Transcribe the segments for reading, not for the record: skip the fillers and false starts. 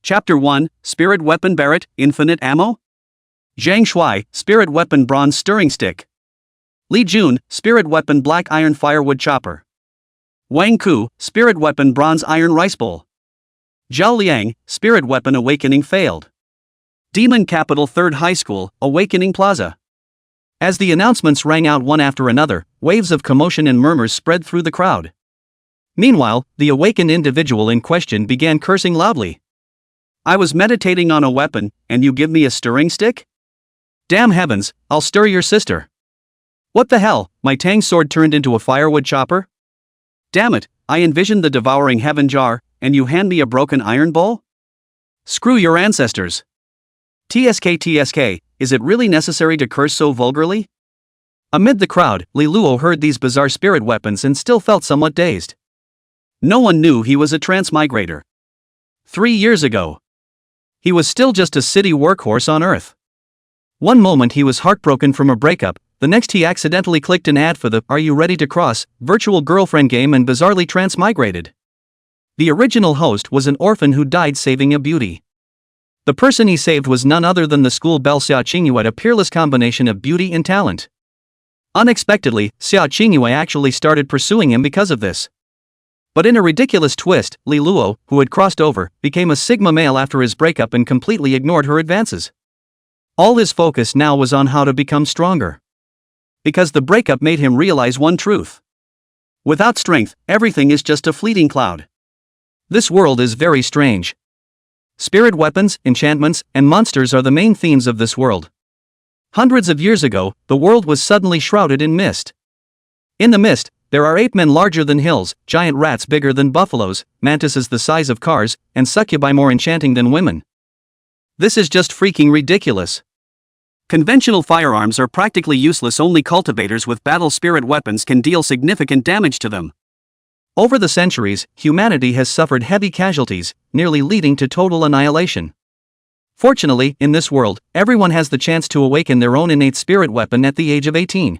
Chapter 1, Spirit Weapon Barrett, Infinite Ammo? Zhang Shui, Spirit Weapon Bronze Stirring Stick. Li Jun, Spirit Weapon Black Iron Firewood Chopper. Wang Ku, Spirit Weapon Bronze Iron Rice Bowl. Zhao Liang, Spirit Weapon Awakening Failed. Demon Capital 3rd High School, Awakening Plaza. As the announcements rang out one after another, waves of commotion and murmurs spread through the crowd. Meanwhile, the awakened individual in question began cursing loudly. "I was meditating on a weapon, and you give me a stirring stick? Damn heavens, I'll stir your sister. What the hell, my tang sword turned into a firewood chopper? Damn it, I envisioned the devouring heaven jar, and you hand me a broken iron bowl? Screw your ancestors. TSK, is it really necessary to curse so vulgarly?" Amid the crowd, Li Luo heard these bizarre spirit weapons and still felt somewhat dazed. No one knew he was a transmigrator. 3 years ago, he was still just a city workhorse on Earth. One moment he was heartbroken from a breakup, the next he accidentally clicked an ad for the "Are You Ready to Cross" virtual girlfriend game and bizarrely transmigrated. The original host was an orphan who died saving a beauty. The person he saved was none other than the school belle Xia Qingyue, a peerless combination of beauty and talent. Unexpectedly, Xia Qingyue actually started pursuing him because of this. But in a ridiculous twist, Li Luo, who had crossed over, became a Sigma male after his breakup and completely ignored her advances. All his focus now was on how to become stronger. Because the breakup made him realize one truth. Without strength, everything is just a fleeting cloud. This world is very strange. Spirit weapons, enchantments, and monsters are the main themes of this world. Hundreds of years ago, the world was suddenly shrouded in mist. In the mist, there are ape men larger than hills, giant rats bigger than buffaloes, mantises the size of cars, and succubi more enchanting than women. This is just freaking ridiculous. Conventional firearms are practically useless. Only cultivators with battle spirit weapons can deal significant damage to them. Over the centuries, humanity has suffered heavy casualties, nearly leading to total annihilation. Fortunately, in this world, everyone has the chance to awaken their own innate spirit weapon at the age of 18.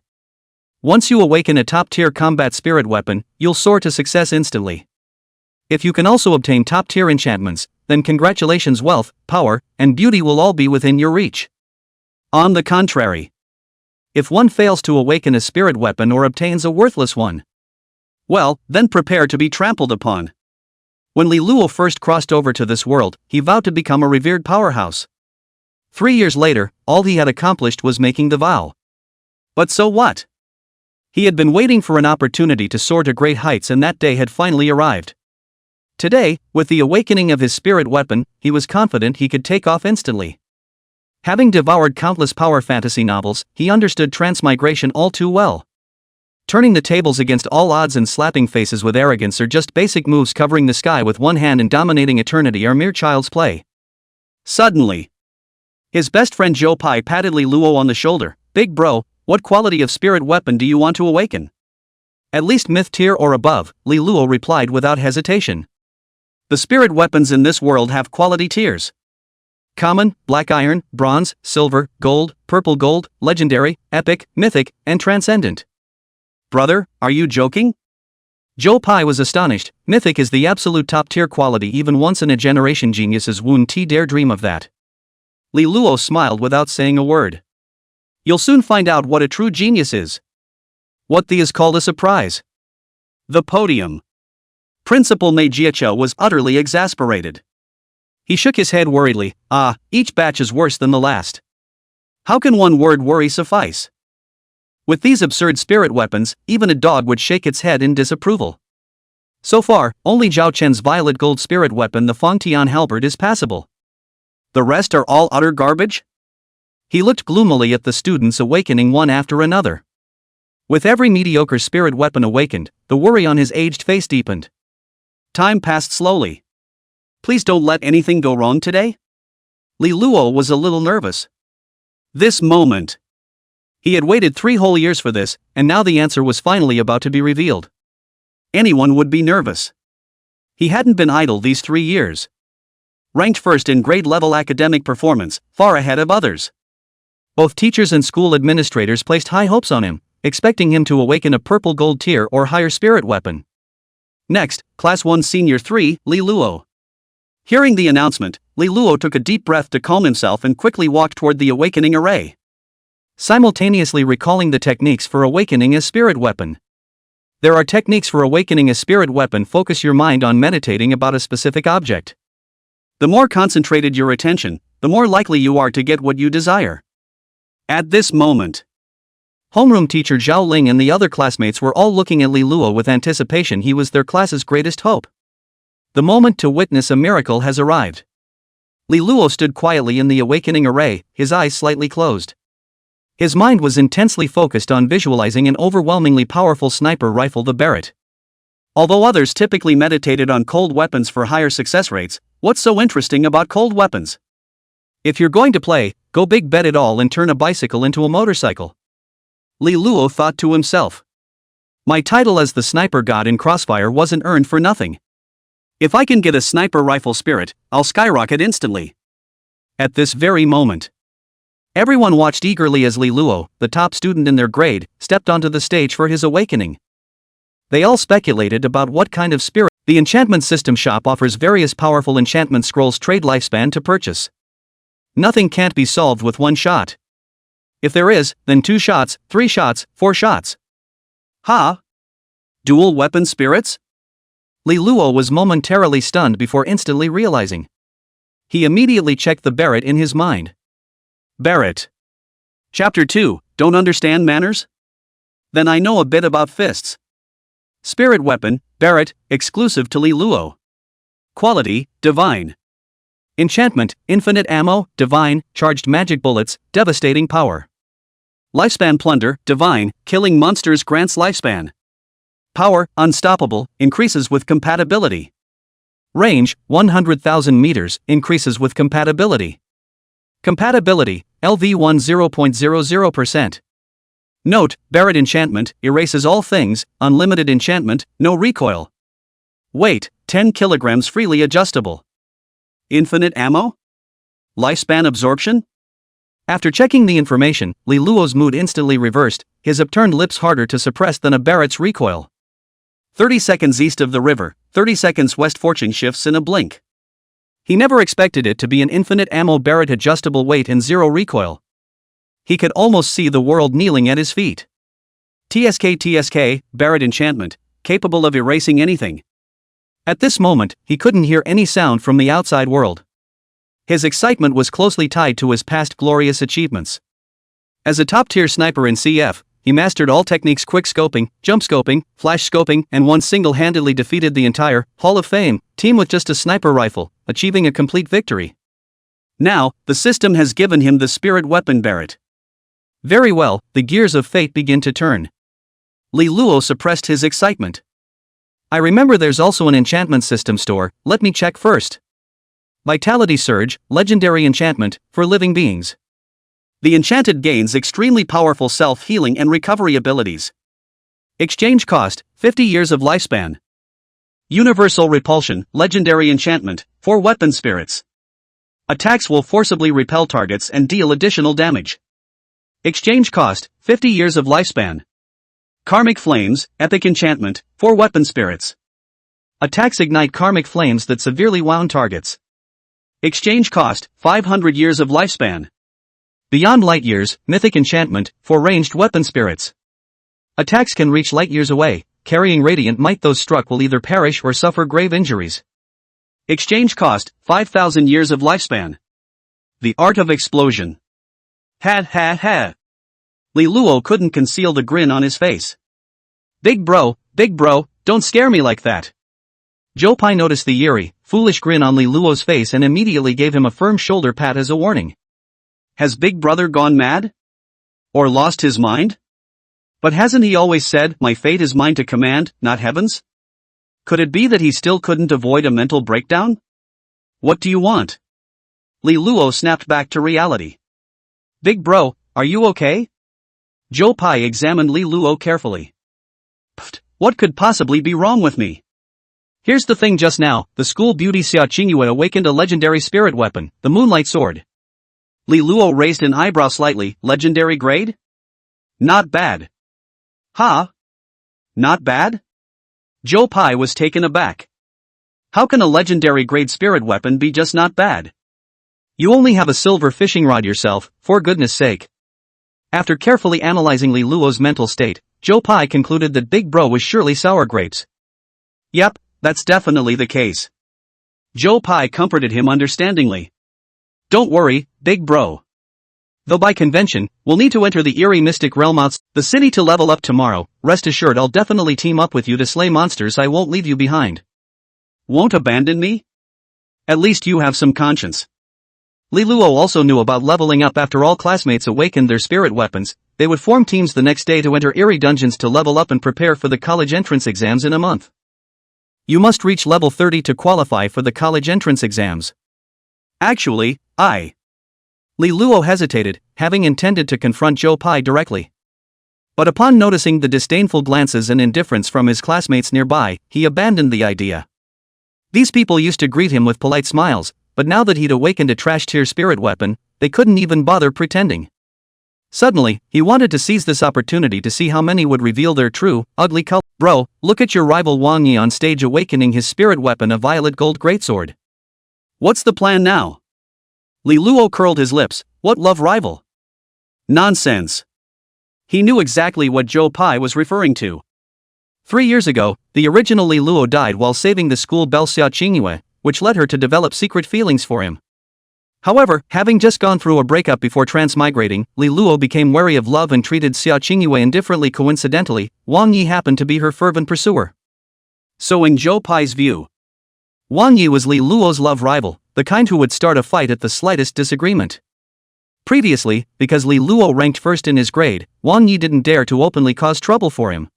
Once you awaken a top-tier combat spirit weapon, you'll soar to success instantly. If you can also obtain top-tier enchantments, then congratulations, wealth, power, and beauty will all be within your reach. On the contrary, if one fails to awaken a spirit weapon or obtains a worthless one, well, then prepare to be trampled upon. When Li Luo first crossed over to this world, he vowed to become a revered powerhouse. 3 years later, all he had accomplished was making the vow. But so what? He had been waiting for an opportunity to soar to great heights, and that day had finally arrived. Today, with the awakening of his spirit weapon, he was confident he could take off instantly. Having devoured countless power fantasy novels, he understood transmigration all too well. Turning the tables against all odds and slapping faces with arrogance are just basic moves. Covering the sky with one hand and dominating eternity are mere child's play. Suddenly, his best friend Zhou Pai patted Li Luo on the shoulder. "Big bro, what quality of spirit weapon do you want to awaken?" "At least myth tier or above," Li Luo replied without hesitation. The spirit weapons in this world have quality tiers. Common, black iron, bronze, silver, gold, purple gold, legendary, epic, mythic, and transcendent. "Brother, are you joking?" Zhou Pai was astonished. Mythic is the absolute top tier quality. Even once-in-a-generation geniuses wouldn't dare dream of that. Li Luo smiled without saying a word. "You'll soon find out what a true genius is. What the is called a surprise." The podium. Principal Mei Jiaqiu was utterly exasperated. He shook his head worriedly. Each batch is worse than the last. How can one word worry suffice? With these absurd spirit weapons, even a dog would shake its head in disapproval. So far, only Zhao Chen's violet gold spirit weapon, the Fangtian halberd, is passable. The rest are all utter garbage? He looked gloomily at the students awakening one after another. With every mediocre spirit weapon awakened, the worry on his aged face deepened. Time passed slowly. "Please don't let anything go wrong today?" Li Luo was a little nervous. This moment. He had waited 3 whole years for this, and now the answer was finally about to be revealed. Anyone would be nervous. He hadn't been idle these 3 years. Ranked first in grade-level academic performance, far ahead of others. Both teachers and school administrators placed high hopes on him, expecting him to awaken a purple gold tier or higher spirit weapon. Next, Class 1 Senior 3, Li Luo. Hearing the announcement, Li Luo took a deep breath to calm himself and quickly walked toward the awakening array, simultaneously recalling the techniques for awakening a spirit weapon. There are techniques for awakening a spirit weapon. Focus your mind on meditating about a specific object. The more concentrated your attention, the more likely you are to get what you desire. At this moment, homeroom teacher Zhao Ling and the other classmates were all looking at Li Luo with anticipation. He was their class's greatest hope. The moment to witness a miracle has arrived. Li Luo stood quietly in the awakening array, his eyes slightly closed. His mind was intensely focused on visualizing an overwhelmingly powerful sniper rifle, the Barrett. Although others typically meditated on cold weapons for higher success rates, what's so interesting about cold weapons? If you're going to play, go big, bet it all and turn a bicycle into a motorcycle. Li Luo thought to himself. My title as the sniper god in Crossfire wasn't earned for nothing. If I can get a sniper rifle spirit, I'll skyrocket instantly. At this very moment, everyone watched eagerly as Li Luo, the top student in their grade, stepped onto the stage for his awakening. They all speculated about what kind of spirit. The enchantment system shop offers various powerful enchantment scrolls. Trade lifespan to purchase. Nothing can't be solved with one shot. If there is, then 2 shots, 3 shots, 4 shots. Ha! Dual weapon spirits? Li Luo was momentarily stunned before instantly realizing. He immediately checked the Barrett in his mind. Barrett. Chapter 2, Don't Understand Manners? Then I know a bit about fists. Spirit weapon, Barrett, exclusive to Li Luo. Quality, divine. Enchantment, infinite ammo, divine, charged magic bullets, devastating power. Lifespan plunder, divine, killing monsters grants lifespan. Power, unstoppable, increases with compatibility. Range, 100,000 meters, increases with compatibility. Compatibility, LV1 0.00%. Note, Barrett enchantment, erases all things, unlimited enchantment, no recoil. Weight, 10 kilograms, freely adjustable. Infinite ammo? Lifespan absorption? After checking the information, Li Luo's mood instantly reversed, his upturned lips harder to suppress than a Barrett's recoil. 30 seconds east of the river, 30 seconds west. Fortune shifts in a blink. He never expected it to be an infinite ammo Barrett, adjustable weight and 0 recoil. He could almost see the world kneeling at his feet. TSK, Barrett enchantment, capable of erasing anything. At this moment, he couldn't hear any sound from the outside world. His excitement was closely tied to his past glorious achievements. As a top-tier sniper in CF, he mastered all techniques: quick scoping, jump scoping, flash scoping, and once single-handedly defeated the entire Hall of Fame team with just a sniper rifle, achieving a complete victory. Now, the system has given him the spirit weapon Barrett. Very well, the gears of fate begin to turn. Li Luo suppressed his excitement. I remember there's also an enchantment system store, let me check first. Vitality Surge, legendary enchantment, for living beings. The enchanted gains extremely powerful self-healing and recovery abilities. Exchange cost, 50 years of lifespan. Universal Repulsion, legendary enchantment, for weapon spirits. Attacks will forcibly repel targets and deal additional damage. Exchange cost, 50 years of lifespan. Karmic Flames, epic enchantment, for weapon spirits. Attacks ignite karmic flames that severely wound targets. Exchange cost, 500 years of lifespan. Beyond Light Years, mythic enchantment, for ranged weapon spirits. Attacks can reach light years away, carrying radiant might. Those struck will either perish or suffer grave injuries. Exchange cost, 5,000 years of lifespan. The Art of Explosion. Ha. Li Luo couldn't conceal the grin on his face. Big bro, don't scare me like that. Zhou Pai noticed the eerie, foolish grin on Li Luo's face and immediately gave him a firm shoulder pat as a warning. Has Big Brother gone mad? Or lost his mind? But hasn't he always said, my fate is mine to command, not heaven's? Could it be that he still couldn't avoid a mental breakdown? What do you want? Li Luo snapped back to reality. Big bro, are you okay? Zhou Pai examined Li Luo carefully. Pfft, what could possibly be wrong with me? Here's the thing: just now, the school beauty Xia Qingyue awakened a legendary spirit weapon, the Moonlight Sword. Li Luo raised an eyebrow slightly. Legendary grade? Not bad. Ha? Not bad? Zhou Pai was taken aback. How can a legendary grade spirit weapon be just not bad? You only have a silver fishing rod yourself, for goodness sake. After carefully analyzing Li Luo's mental state, Joe Pai concluded that Big Bro was surely sour grapes. Yep, that's definitely the case. Joe Pai comforted him understandingly. Don't worry, Big Bro. Though by convention, we'll need to enter the eerie mystic realm outside the city to level up tomorrow. Rest assured I'll definitely team up with you to slay monsters. I won't leave you behind. Won't abandon me? At least you have some conscience. Li Luo also knew about leveling up. After all classmates awakened their spirit weapons, they would form teams the next day to enter eerie dungeons to level up and prepare for the college entrance exams in a month. You must reach level 30 to qualify for the college entrance exams. Actually, Li Luo hesitated, having intended to confront Joe Pai directly. But upon noticing the disdainful glances and indifference from his classmates nearby, he abandoned the idea. These people used to greet him with polite smiles, but now that he'd awakened a trash-tier spirit weapon, they couldn't even bother pretending. Suddenly, he wanted to seize this opportunity to see how many would reveal their true, ugly color. Bro, look at your rival Wang Yi on stage awakening his spirit weapon, a violet gold greatsword. What's the plan now? Li Luo curled his lips. What love rival? Nonsense. He knew exactly what Joe Pai was referring to. 3 years ago, the original Li Luo died while saving the school belle Xia Qingyue, which led her to develop secret feelings for him. However, having just gone through a breakup before transmigrating, Li Luo became wary of love and treated Xia Qingyue indifferently. Coincidentally, Wang Yi happened to be her fervent pursuer. So in Joe Pai's view, Wang Yi was Li Luo's love rival, the kind who would start a fight at the slightest disagreement. Previously, because Li Luo ranked first in his grade, Wang Yi didn't dare to openly cause trouble for him.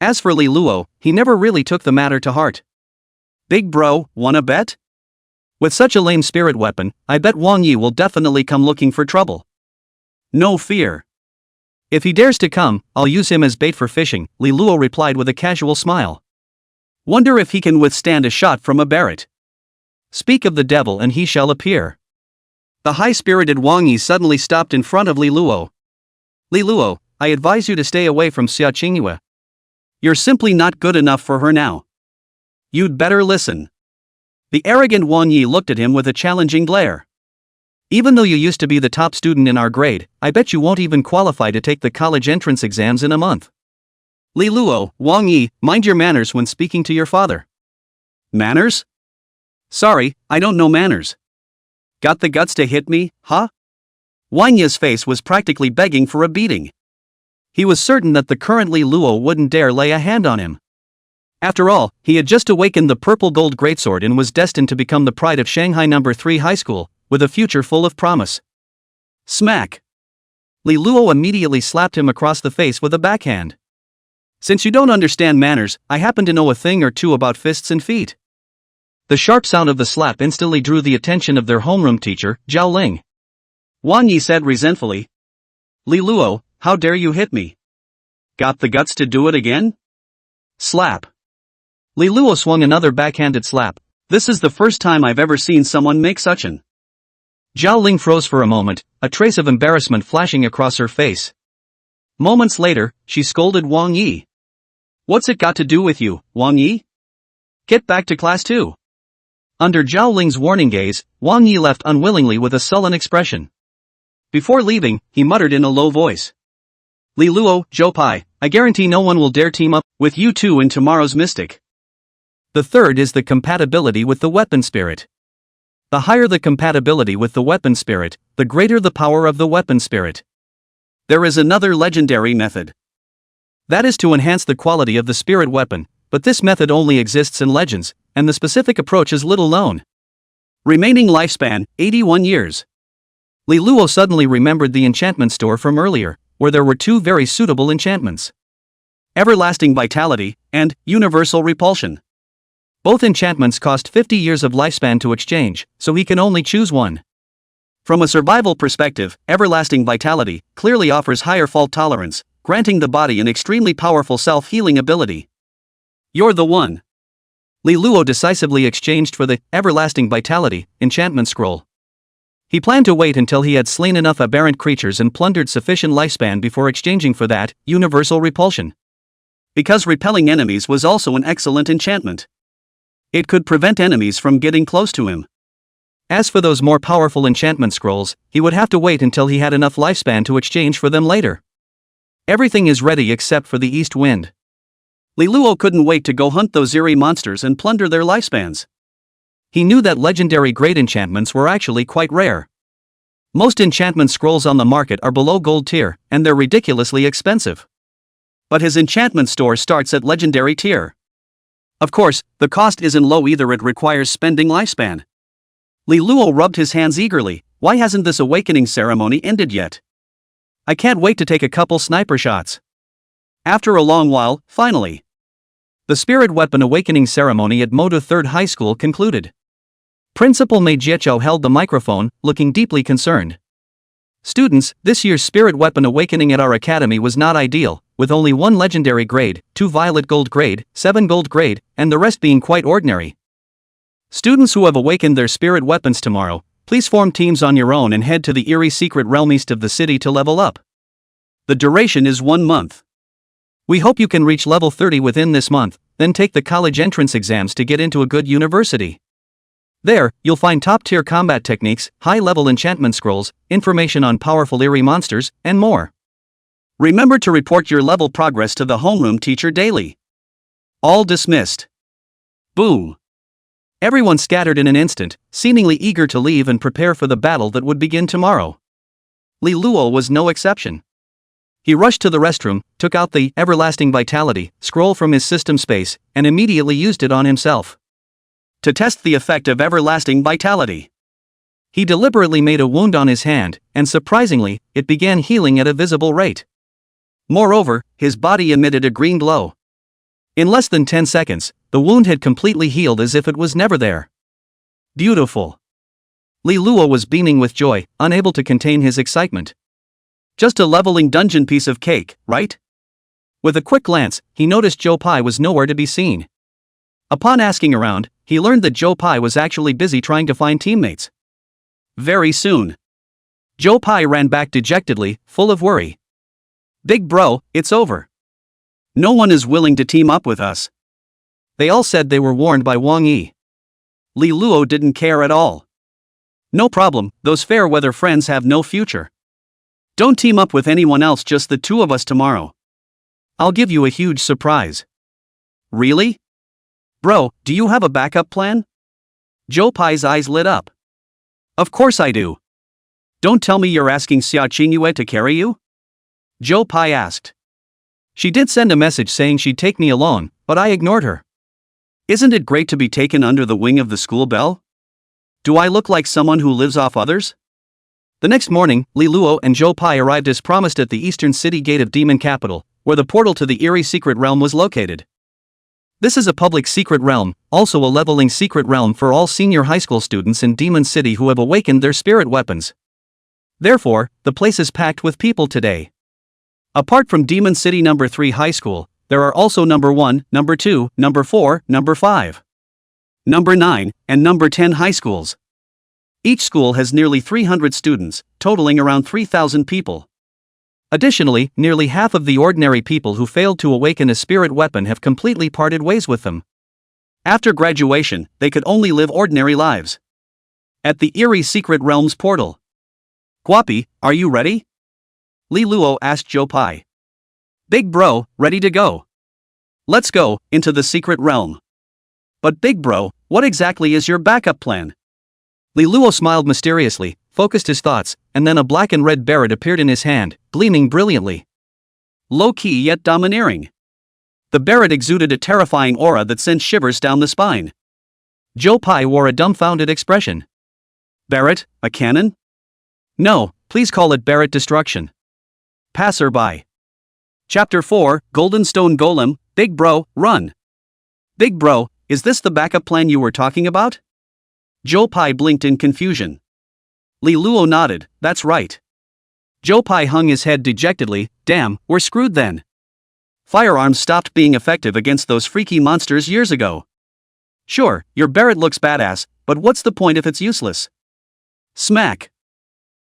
As for Li Luo, he never really took the matter to heart. Big Bro, wanna bet? With such a lame spirit weapon, I bet Wang Yi will definitely come looking for trouble. No fear. If he dares to come, I'll use him as bait for fishing, Li Luo replied with a casual smile. Wonder if he can withstand a shot from a Barrett. Speak of the devil and he shall appear. The high-spirited Wang Yi suddenly stopped in front of Li Luo. Li Luo, I advise you to stay away from Xia Qingyue. You're simply not good enough for her now. You'd better listen. The arrogant Wang Yi looked at him with a challenging glare. Even though you used to be the top student in our grade, I bet you won't even qualify to take the college entrance exams in a month. Li Luo, Wang Yi, mind your manners when speaking to your father. Manners? Sorry, I don't know manners. Got the guts to hit me, huh? Wang Yi's face was practically begging for a beating. He was certain that the current Li Luo wouldn't dare lay a hand on him. After all, he had just awakened the purple gold greatsword and was destined to become the pride of Shanghai No. 3 High School, with a future full of promise. Smack! Li Luo immediately slapped him across the face with a backhand. Since you don't understand manners, I happen to know a thing or two about fists and feet. The sharp sound of the slap instantly drew the attention of their homeroom teacher, Zhao Ling. Wang Yi said resentfully. Li Luo, how dare you hit me? Got the guts to do it again? Slap. Li Luo swung another backhanded slap. This is the first time I've ever seen someone make such an. Zhao Ling froze for a moment, a trace of embarrassment flashing across her face. Moments later, she scolded Wang Yi. What's it got to do with you, Wang Yi? Get back to class too. Under Zhao Ling's warning gaze, Wang Yi left unwillingly with a sullen expression. Before leaving, he muttered in a low voice. Li Luo, Joe Pai, I guarantee no one will dare team up with you two in tomorrow's Mystic. The third is the compatibility with the weapon spirit. The higher the compatibility with the weapon spirit, the greater the power of the weapon spirit. There is another legendary method. That is to enhance the quality of the spirit weapon, but this method only exists in legends, and the specific approach is little known. Remaining lifespan, 81 years. Li Luo suddenly remembered the enchantment store from earlier, where there were two very suitable enchantments. Everlasting Vitality, and Universal Repulsion. Both enchantments cost 50 years of lifespan to exchange, so he can only choose one. From a survival perspective, Everlasting Vitality clearly offers higher fault tolerance, granting the body an extremely powerful self-healing ability. You're the one. Li Luo decisively exchanged for the Everlasting Vitality enchantment scroll. He planned to wait until he had slain enough aberrant creatures and plundered sufficient lifespan before exchanging for that Universal Repulsion. Because repelling enemies was also an excellent enchantment. It could prevent enemies from getting close to him. As for those more powerful enchantment scrolls, he would have to wait until he had enough lifespan to exchange for them later. Everything is ready except for the east wind. Li Luo couldn't wait to go hunt those eerie monsters and plunder their lifespans. He knew that legendary great enchantments were actually quite rare. Most enchantment scrolls on the market are below gold tier, and they're ridiculously expensive. But his enchantment store starts at legendary tier. Of course, the cost isn't low either, it requires spending lifespan. Li Luo rubbed his hands eagerly. Why hasn't this awakening ceremony ended yet? I can't wait to take a couple sniper shots. After a long while, finally. The spirit weapon awakening ceremony at Moda 3rd High School concluded. Principal Mei Jiecho held the microphone, looking deeply concerned. Students, this year's spirit weapon awakening at our academy was not ideal, with only 1 legendary grade, 2 violet gold grade, 7 gold grade, and the rest being quite ordinary. Students who have awakened their spirit weapons tomorrow, please form teams on your own and head to the eerie secret realm east of the city to level up. The duration is 1 month. We hope you can reach level 30 within this month, then take the college entrance exams to get into a good university. There, you'll find top-tier combat techniques, high-level enchantment scrolls, information on powerful eerie monsters, and more. Remember to report your level progress to the homeroom teacher daily. All dismissed. Boom. Everyone scattered in an instant, seemingly eager to leave and prepare for the battle that would begin tomorrow. Li Luo was no exception. He rushed to the restroom, took out the Everlasting Vitality scroll from his system space, and immediately used it on himself. To test the effect of Everlasting Vitality, he deliberately made a wound on his hand, and surprisingly, it began healing at a visible rate. Moreover, his body emitted a green glow. In less than 10 seconds, the wound had completely healed as if it was never there. Beautiful. Li Luo was beaming with joy, unable to contain his excitement. Just a leveling dungeon piece of cake, right? With a quick glance, he noticed Joe Pai was nowhere to be seen. Upon asking around, he learned that Joe Pai was actually busy trying to find teammates. Very soon, Joe Pai ran back dejectedly, full of worry. Big bro, it's over. No one is willing to team up with us. They all said they were warned by Wang Yi. Li Luo didn't care at all. No problem, those fair weather friends have no future. Don't team up with anyone else, just the 2 of us tomorrow. I'll give you a huge surprise. Really? Bro, do you have a backup plan? Joe Pai's eyes lit up. Of course I do. Don't tell me you're asking Xia Qingyue to carry you? Joe Pai asked. She did send a message saying she'd take me along, but I ignored her. Isn't it great to be taken under the wing of the school belle? Do I look like someone who lives off others? The next morning, Li Luo and Joe Pai arrived as promised at the eastern city gate of Demon Capital, where the portal to the eerie secret realm was located. This is a public secret realm, also a leveling secret realm for all senior high school students in Demon City who have awakened their spirit weapons. Therefore, the place is packed with people today. Apart from Demon City number 3 High School, there are also number 1, number 2, number 4, number 5, number 9, and number 10 high schools. Each school has nearly 300 students, totaling around 3,000 people. Additionally, nearly half of the ordinary people who failed to awaken a spirit weapon have completely parted ways with them. After graduation, they could only live ordinary lives. At the eerie secret realms portal. Guapi, are you ready? Li Luo asked Joe Pai. Big bro, ready to go. Let's go, into the secret realm. But big bro, what exactly is your backup plan? Li Luo smiled mysteriously, focused his thoughts, and then a black and red Barrett appeared in his hand, gleaming brilliantly. Low-key yet domineering. The Barrett exuded a terrifying aura that sent shivers down the spine. Joe Pai wore a dumbfounded expression. Barrett, a cannon? No, please call it Barrett Destruction. Passerby. Chapter 4, Golden Stone Golem, Big Bro, Run. Big Bro, is this the backup plan you were talking about? Joe Pai blinked in confusion. Li Luo nodded, that's right. Joe Pai hung his head dejectedly, damn, we're screwed then. Firearms stopped being effective against those freaky monsters years ago. Sure, your Barrett looks badass, but what's the point if it's useless? Smack.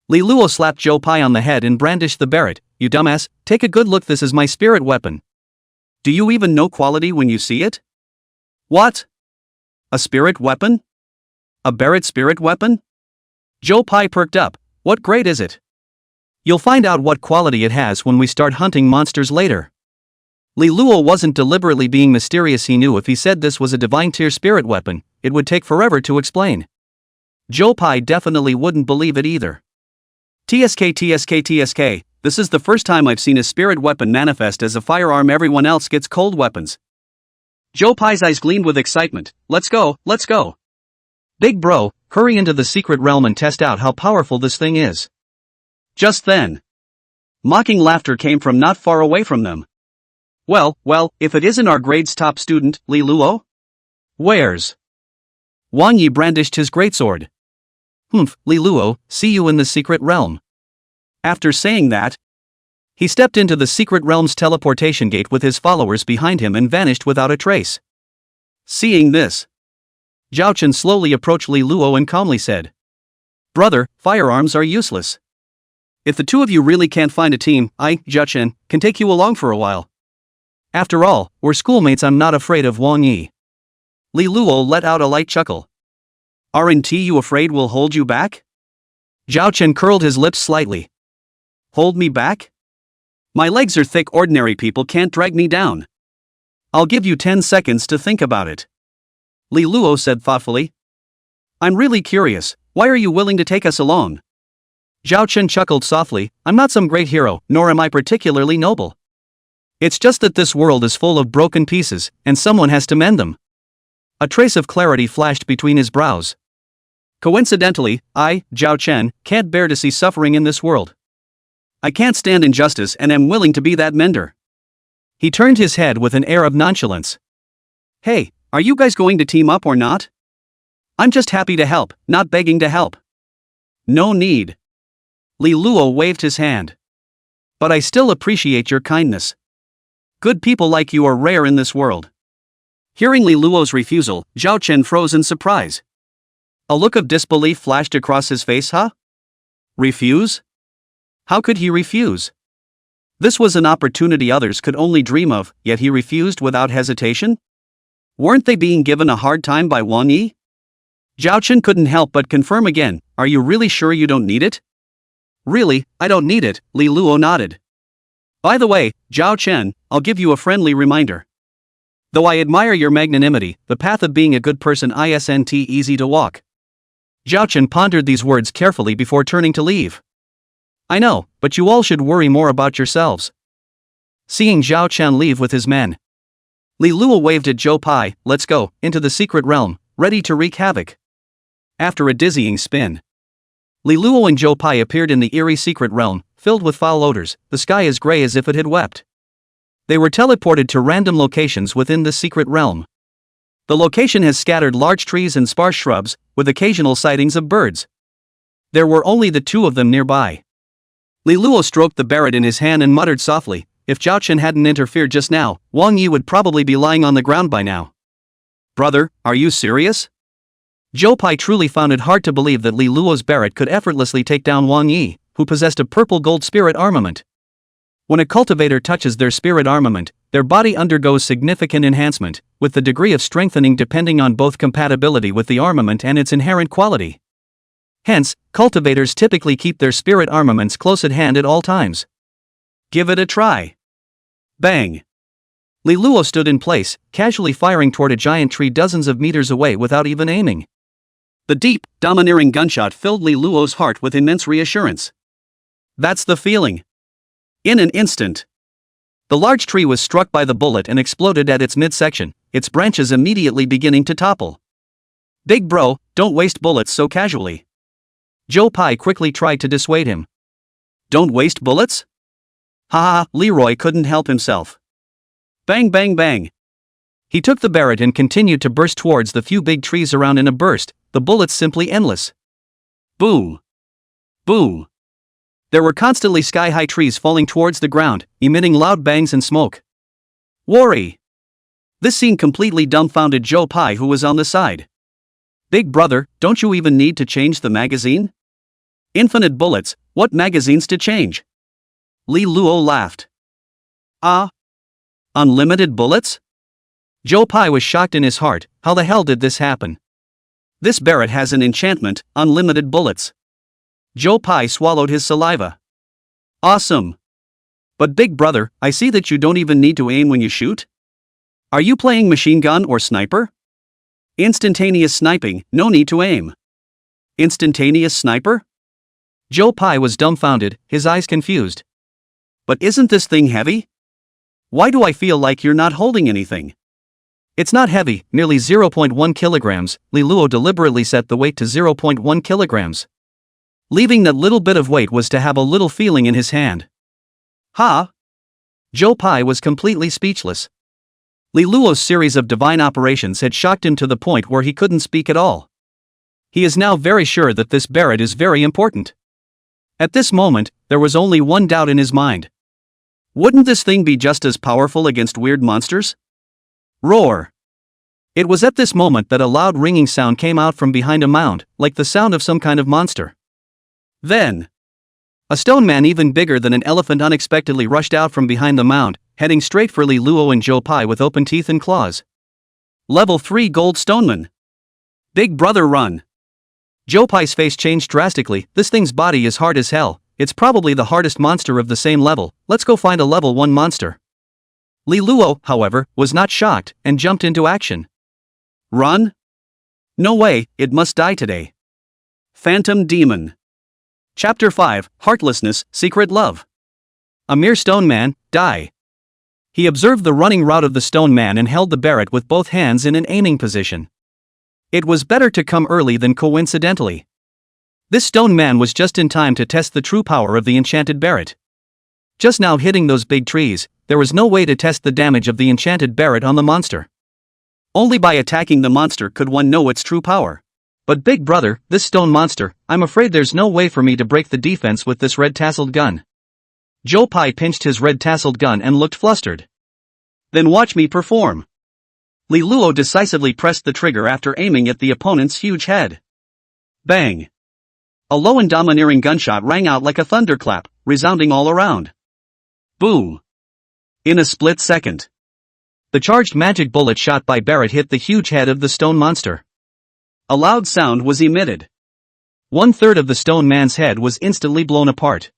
Li Luo slapped Joe Pai on the head and brandished the Barrett. You dumbass, take a good look, this is my spirit weapon. Do you even know quality when you see it? What? A spirit weapon? A Barrett spirit weapon? Joe Pye perked up. What grade is it? You'll find out what quality it has when we start hunting monsters later. Li Luo wasn't deliberately being mysterious. He knew if he said this was a divine tier spirit weapon, it would take forever to explain. Joe Pye definitely wouldn't believe it either. TSK, this is the first time I've seen a spirit weapon manifest as a firearm. Everyone else gets cold weapons. Joe Pye's eyes gleamed with excitement. Let's go. Big bro, hurry into the secret realm and test out how powerful this thing is. Just then, mocking laughter came from not far away from them. Well, if it isn't our grade's top student, Li Luo? Where's? Wang Yi brandished his greatsword. Li Luo, see you in the secret realm. After saying that, he stepped into the secret realm's teleportation gate with his followers behind him and vanished without a trace. Seeing this, Zhao Chen slowly approached Li Luo and calmly said, "Brother, firearms are useless. If the two of you really can't find a team, I, Zhao Chen, can take you along for a while. After all, we're schoolmates. I'm not afraid of Wang Yi." Li Luo let out a light chuckle. "Aren't you afraid we'll hold you back?" Zhao Chen curled his lips slightly. Hold me back? My legs are thick. Ordinary people can't drag me down. I'll give you 10 seconds to think about it. Li Luo said thoughtfully. I'm really curious, why are you willing to take us along? Zhao Chen chuckled softly. I'm not some great hero, nor am I particularly noble. It's just that this world is full of broken pieces, and someone has to mend them. A trace of clarity flashed between his brows. Coincidentally, I, Zhao Chen, can't bear to see suffering in this world. I can't stand injustice and am willing to be that mender. He turned his head with an air of nonchalance. Hey, are you guys going to team up or not? I'm just happy to help, not begging to help. No need. Li Luo waved his hand. But I still appreciate your kindness. Good people like you are rare in this world. Hearing Li Luo's refusal, Zhao Chen froze in surprise. A look of disbelief flashed across his face. Refuse? How could he refuse? This was an opportunity others could only dream of, yet he refused without hesitation? Weren't they being given a hard time by Wang Yi? Zhao Chen couldn't help but confirm again. Are you really sure you don't need it? Really, I don't need it, Li Luo nodded. By the way, Zhao Chen, I'll give you a friendly reminder. Though I admire your magnanimity, the path of being a good person isn't easy to walk. Zhao Chen pondered these words carefully before turning to leave. I know, but you all should worry more about yourselves. Seeing Zhao Chen leave with his men, Li Luo waved at Joe Pye. Let's go, into the secret realm, ready to wreak havoc. After a dizzying spin, Li Luo and Joe Pye appeared in the eerie secret realm, filled with foul odors, the sky as gray as if it had wept. They were teleported to random locations within the secret realm. The location has scattered large trees and sparse shrubs, with occasional sightings of birds. There were only the two of them nearby. Li Luo stroked the Barrett in his hand and muttered softly, if Zhao Chen hadn't interfered just now, Wang Yi would probably be lying on the ground by now. Brother, are you serious? Joe Pye truly found it hard to believe that Li Luo's Barrett could effortlessly take down Wang Yi, who possessed a purple gold spirit armament. When a cultivator touches their spirit armament, their body undergoes significant enhancement, with the degree of strengthening depending on both compatibility with the armament and its inherent quality. Hence, cultivators typically keep their spirit armaments close at hand at all times. Give it a try. Bang! Li Luo stood in place, casually firing toward a giant tree dozens of meters away without even aiming. The deep, domineering gunshot filled Li Luo's heart with immense reassurance. That's the feeling. In an instant, the large tree was struck by the bullet and exploded at its midsection, its branches immediately beginning to topple. Big bro, don't waste bullets so casually. Joe Pye quickly tried to dissuade him. Don't waste bullets? Leroy couldn't help himself. Bang bang bang. He took the Barrett and continued to burst towards the few big trees around in a burst, the bullets simply endless. Boom. Boom. There were constantly sky-high trees falling towards the ground, emitting loud bangs and smoke. Worry. This scene completely dumbfounded Joe Pye, who was on the side. Big brother, don't you even need to change the magazine? Infinite bullets, what magazines to change? Li Luo laughed. Unlimited bullets? Joe Pye was shocked in his heart. How the hell did this happen? This Barrett has an enchantment, unlimited bullets. Joe Pye swallowed his saliva. Awesome. But big brother, I see that you don't even need to aim when you shoot? Are you playing machine gun or sniper? Instantaneous sniping, no need to aim. Instantaneous sniper? Joe Pye was dumbfounded, his eyes confused. But isn't this thing heavy? Why do I feel like you're not holding anything? It's not heavy, nearly 0.1 kilograms. Liluo deliberately set the weight to 0.1 kilograms. Leaving that little bit of weight was to have a little feeling in his hand. Ha! Joe Pye was completely speechless. Liluo's series of divine operations had shocked him to the point where he couldn't speak at all. He is now very sure that this Barrett is very important. At this moment, there was only one doubt in his mind. Wouldn't this thing be just as powerful against weird monsters? Roar! It was at this moment that a loud ringing sound came out from behind a mound, like the sound of some kind of monster. Then, a stone man even bigger than an elephant unexpectedly rushed out from behind the mound, heading straight for Liluo and Joe Pye with open teeth and claws. Level 3 Gold Stoneman. Big brother run. Joe Pye's face changed drastically. This thing's body is hard as hell. It's probably the hardest monster of the same level. Let's go find a level 1 monster. Liluo, however, was not shocked, and jumped into action. Run? No way, it must die today. Phantom Demon. Chapter 5, Heartlessness, Secret Love. A mere stone man, die. He observed the running route of the stone man and held the Barrett with both hands in an aiming position. It was better to come early than coincidentally. This stone man was just in time to test the true power of the enchanted Barrett. Just now hitting those big trees, there was no way to test the damage of the enchanted Barrett on the monster. Only by attacking the monster could one know its true power. But big brother, this stone monster, I'm afraid there's no way for me to break the defense with this red tasseled gun. Joe Pye pinched his red tasseled gun and looked flustered. Then watch me perform. Liluo decisively pressed the trigger after aiming at the opponent's huge head. Bang! A low and domineering gunshot rang out like a thunderclap, resounding all around. Boom! In a split second, the charged magic bullet shot by Barrett hit the huge head of the stone monster. A loud sound was emitted. 1/3 of the stone man's head was instantly blown apart.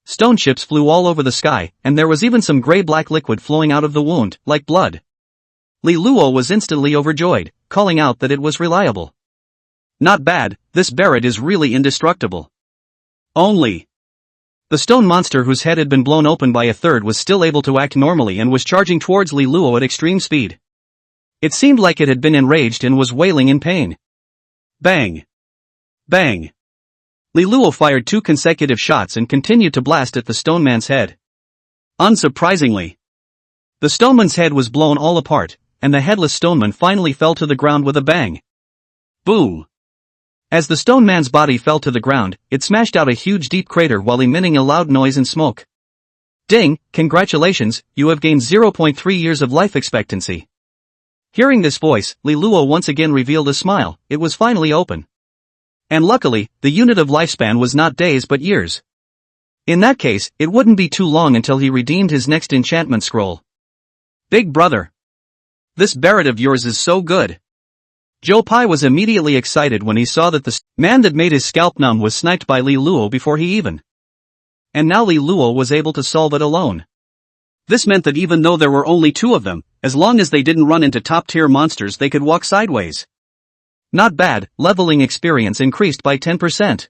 Stone chips flew all over the sky, and there was even some gray-black liquid flowing out of the wound, like blood. Liluo was instantly overjoyed, calling out that it was reliable. Not bad, this Barrett is really indestructible. Only the stone monster whose head had been blown open by 1/3 was still able to act normally and was charging towards Liluo at extreme speed. It seemed like it had been enraged and was wailing in pain. Bang! Bang! Liluo fired 2 consecutive shots and continued to blast at the stone man's head. Unsurprisingly, the stoneman's head was blown all apart, and the headless stoneman finally fell to the ground with a bang. Boom! As the stone man's body fell to the ground, it smashed out a huge deep crater while emitting a loud noise and smoke. Ding, congratulations, you have gained 0.3 years of life expectancy. Hearing this voice, Liluo once again revealed a smile. It was finally open. And luckily, the unit of lifespan was not days but years. In that case, it wouldn't be too long until he redeemed his next enchantment scroll. Big brother! This Barrett of yours is so good. Joe Pye was immediately excited when he saw that the man that made his scalp numb was sniped by Liluo before he even. And now Liluo was able to solve it alone. This meant that even though there were only 2 of them, as long as they didn't run into top-tier monsters they could walk sideways. Not bad, leveling experience increased by 10%.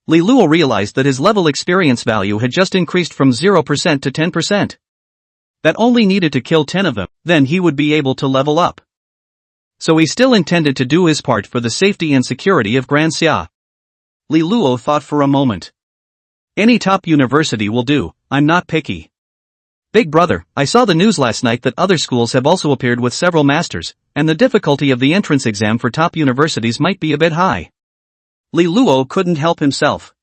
Liluo realized that his level experience value had just increased from 0% to 10%. That only needed to kill 10 of them, then he would be able to level up. So he still intended to do his part for the safety and security of Grand Xia. Liluo thought for a moment. Any top university will do, I'm not picky. Big brother, I saw the news last night that other schools have also appeared with several masters, and the difficulty of the entrance exam for top universities might be a bit high. Liluo couldn't help himself.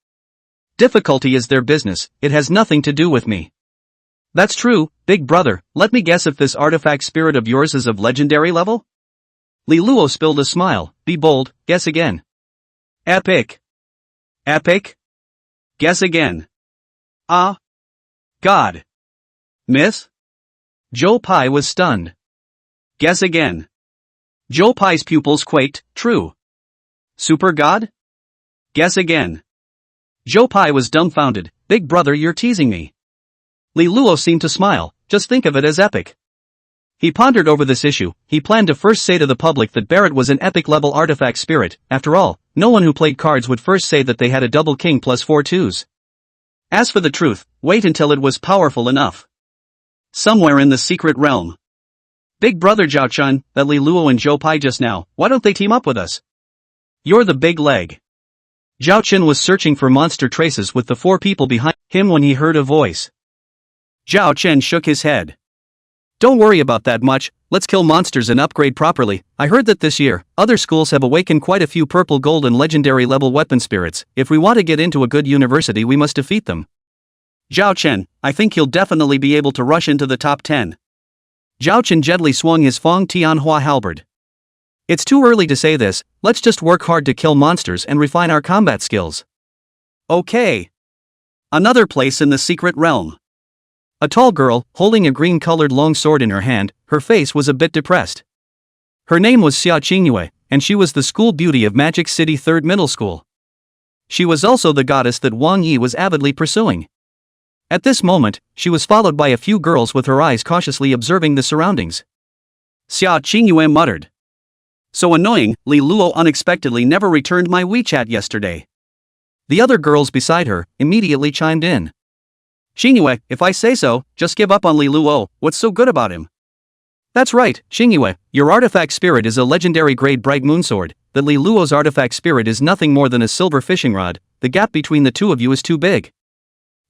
Difficulty is their business, it has nothing to do with me. That's true, big brother, let me guess if this artifact spirit of yours is of legendary level? Liluo spilled a smile. Be bold, guess again. Epic. Epic? Guess again. Ah. God. Miss? Joe Pye was stunned. Guess again. Joe Pai's pupils quaked. True. Super God? Guess again. Joe Pai was dumbfounded. Big brother, you're teasing me. Li Luo seemed to smile. Just think of it as epic. He pondered over this issue. He planned to first say to the public that Barrett was an epic-level artifact spirit. After all, no one who played cards would first say that they had a double king plus 4 twos. As for the truth, wait until it was powerful enough. Somewhere in the secret realm. Big brother Zhao Chun, that Li Luo and Joe Pai just now, why don't they team up with us? You're the big leg. Zhao Chun was searching for monster traces with the 4 people behind him when he heard a voice. Zhao Chen shook his head. Don't worry about that much, let's kill monsters and upgrade properly. I heard that this year, other schools have awakened quite a few purple gold and legendary level weapon spirits. If we want to get into a good university we must defeat them. Zhao Chen, I think he'll definitely be able to rush into the top 10. Zhao Chen gently swung his Fong Tianhua halberd. It's too early to say this, let's just work hard to kill monsters and refine our combat skills. Okay. Another place in the secret realm. A tall girl, holding a green-colored long sword in her hand, her face was a bit depressed. Her name was Xia Qingyue, and she was the school beauty of Magic City 3rd Middle School. She was also the goddess that Wang Yi was avidly pursuing. At this moment, she was followed by a few girls with her eyes cautiously observing the surroundings. Xia Qingyue muttered. So annoying, Li Luo unexpectedly never returned my WeChat yesterday. The other girls beside her immediately chimed in. Xingyue, if I say so, just give up on Li Luo, what's so good about him? That's right, Xingyue, your artifact spirit is a legendary grade bright moon sword, that Li Luo's artifact spirit is nothing more than a silver fishing rod, the gap between the two of you is too big.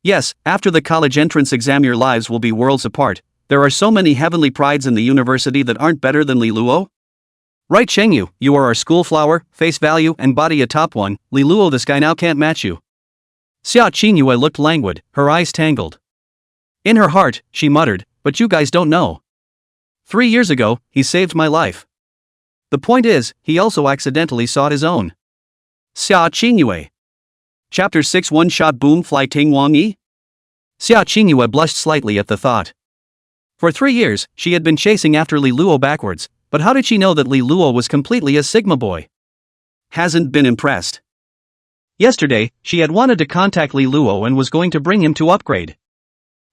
Yes, after the college entrance exam your lives will be worlds apart, there are so many heavenly prides in the university that aren't better than Li Luo. Right Shengyu, you are our school flower, face value and body a top one, Li Luo this guy now can't match you. Xia Qingyue looked languid, her eyes tangled. In her heart, she muttered, but you guys don't know. 3 years ago, he saved my life. The point is, he also accidentally sought his own. Xia Qingyue. Chapter 6 One-Shot Boom Fly Ting Wang Yi? Xia Qingyue blushed slightly at the thought. For 3 years, she had been chasing after Li Luo backwards, but how did she know that Li Luo was completely a Sigma boy? Hasn't been impressed. Yesterday, she had wanted to contact Li Luo and was going to bring him to upgrade.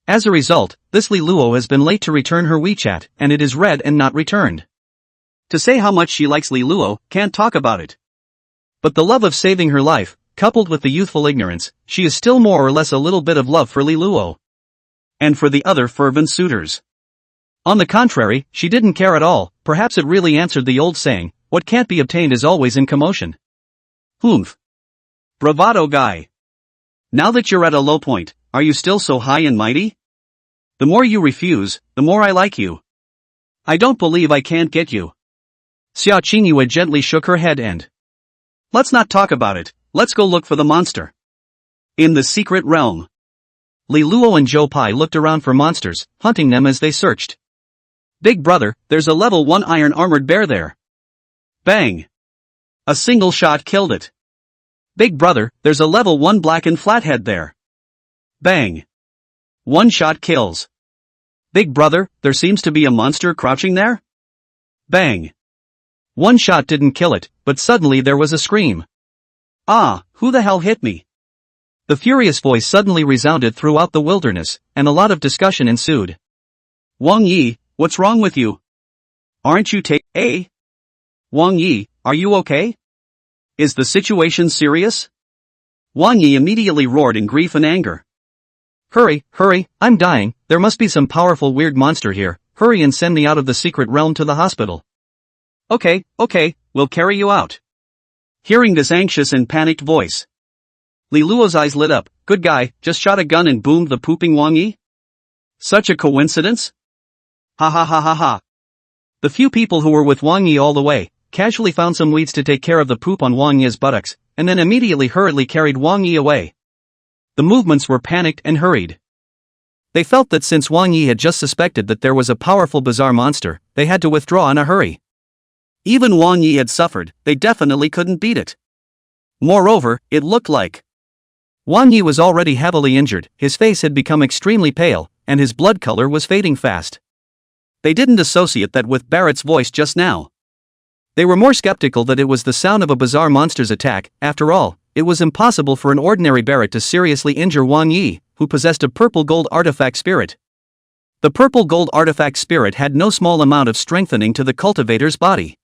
As a result, this Li Luo has been late to return her WeChat, and it is read and not returned. To say how much she likes Li Luo, can't talk about it. But the love of saving her life, coupled with the youthful ignorance, she is still more or less a little bit of love for Li Luo. And for the other fervent suitors. On the contrary, she didn't care at all, perhaps it really answered the old saying, what can't be obtained is always in commotion. Humph. Bravado guy. Now that you're at a low point, are you still so high and mighty? The more you refuse, the more I like you. I don't believe I can't get you. Xia Qingyue gently shook her head and... Let's not talk about it, let's go look for the monster. In the secret realm. Li Luo and Zhou Pai looked around for monsters, hunting them as they searched. Big brother, there's a level 1 iron armored bear there. Bang. A single shot killed it. Big brother, there's a level 1 blackened flathead there. Bang. One shot kills. Big brother, there seems to be a monster crouching there? Bang. One shot didn't kill it, but suddenly there was a scream. Ah, who the hell hit me? The furious voice suddenly resounded throughout the wilderness, and a lot of discussion ensued. Wang Yi, what's wrong with you? Aren't you Wang Yi, are you okay? Is the situation serious? Wang Yi immediately roared in grief and anger. Hurry, I'm dying, there must be some powerful weird monster here, hurry and send me out of the secret realm to the hospital. Okay, we'll carry you out. Hearing this anxious and panicked voice, Li Luo's eyes lit up. Good guy, just shot a gun and boomed the pooping Wang Yi? Such a coincidence? Ha ha ha ha ha. The few people who were with Wang Yi all the way, casually found some weeds to take care of the poop on Wang Yi's buttocks, and then immediately hurriedly carried Wang Yi away. The movements were panicked and hurried. They felt that since Wang Yi had just suspected that there was a powerful bizarre monster, they had to withdraw in a hurry. Even Wang Yi had suffered, they definitely couldn't beat it. Moreover, it looked like Wang Yi was already heavily injured, his face had become extremely pale, and his blood color was fading fast. They didn't associate that with Barrett's voice just now. They were more skeptical that it was the sound of a bizarre monster's attack. After all, it was impossible for an ordinary Barrett to seriously injure Wang Yi, who possessed a purple gold artifact spirit. The purple gold artifact spirit had no small amount of strengthening to the cultivator's body.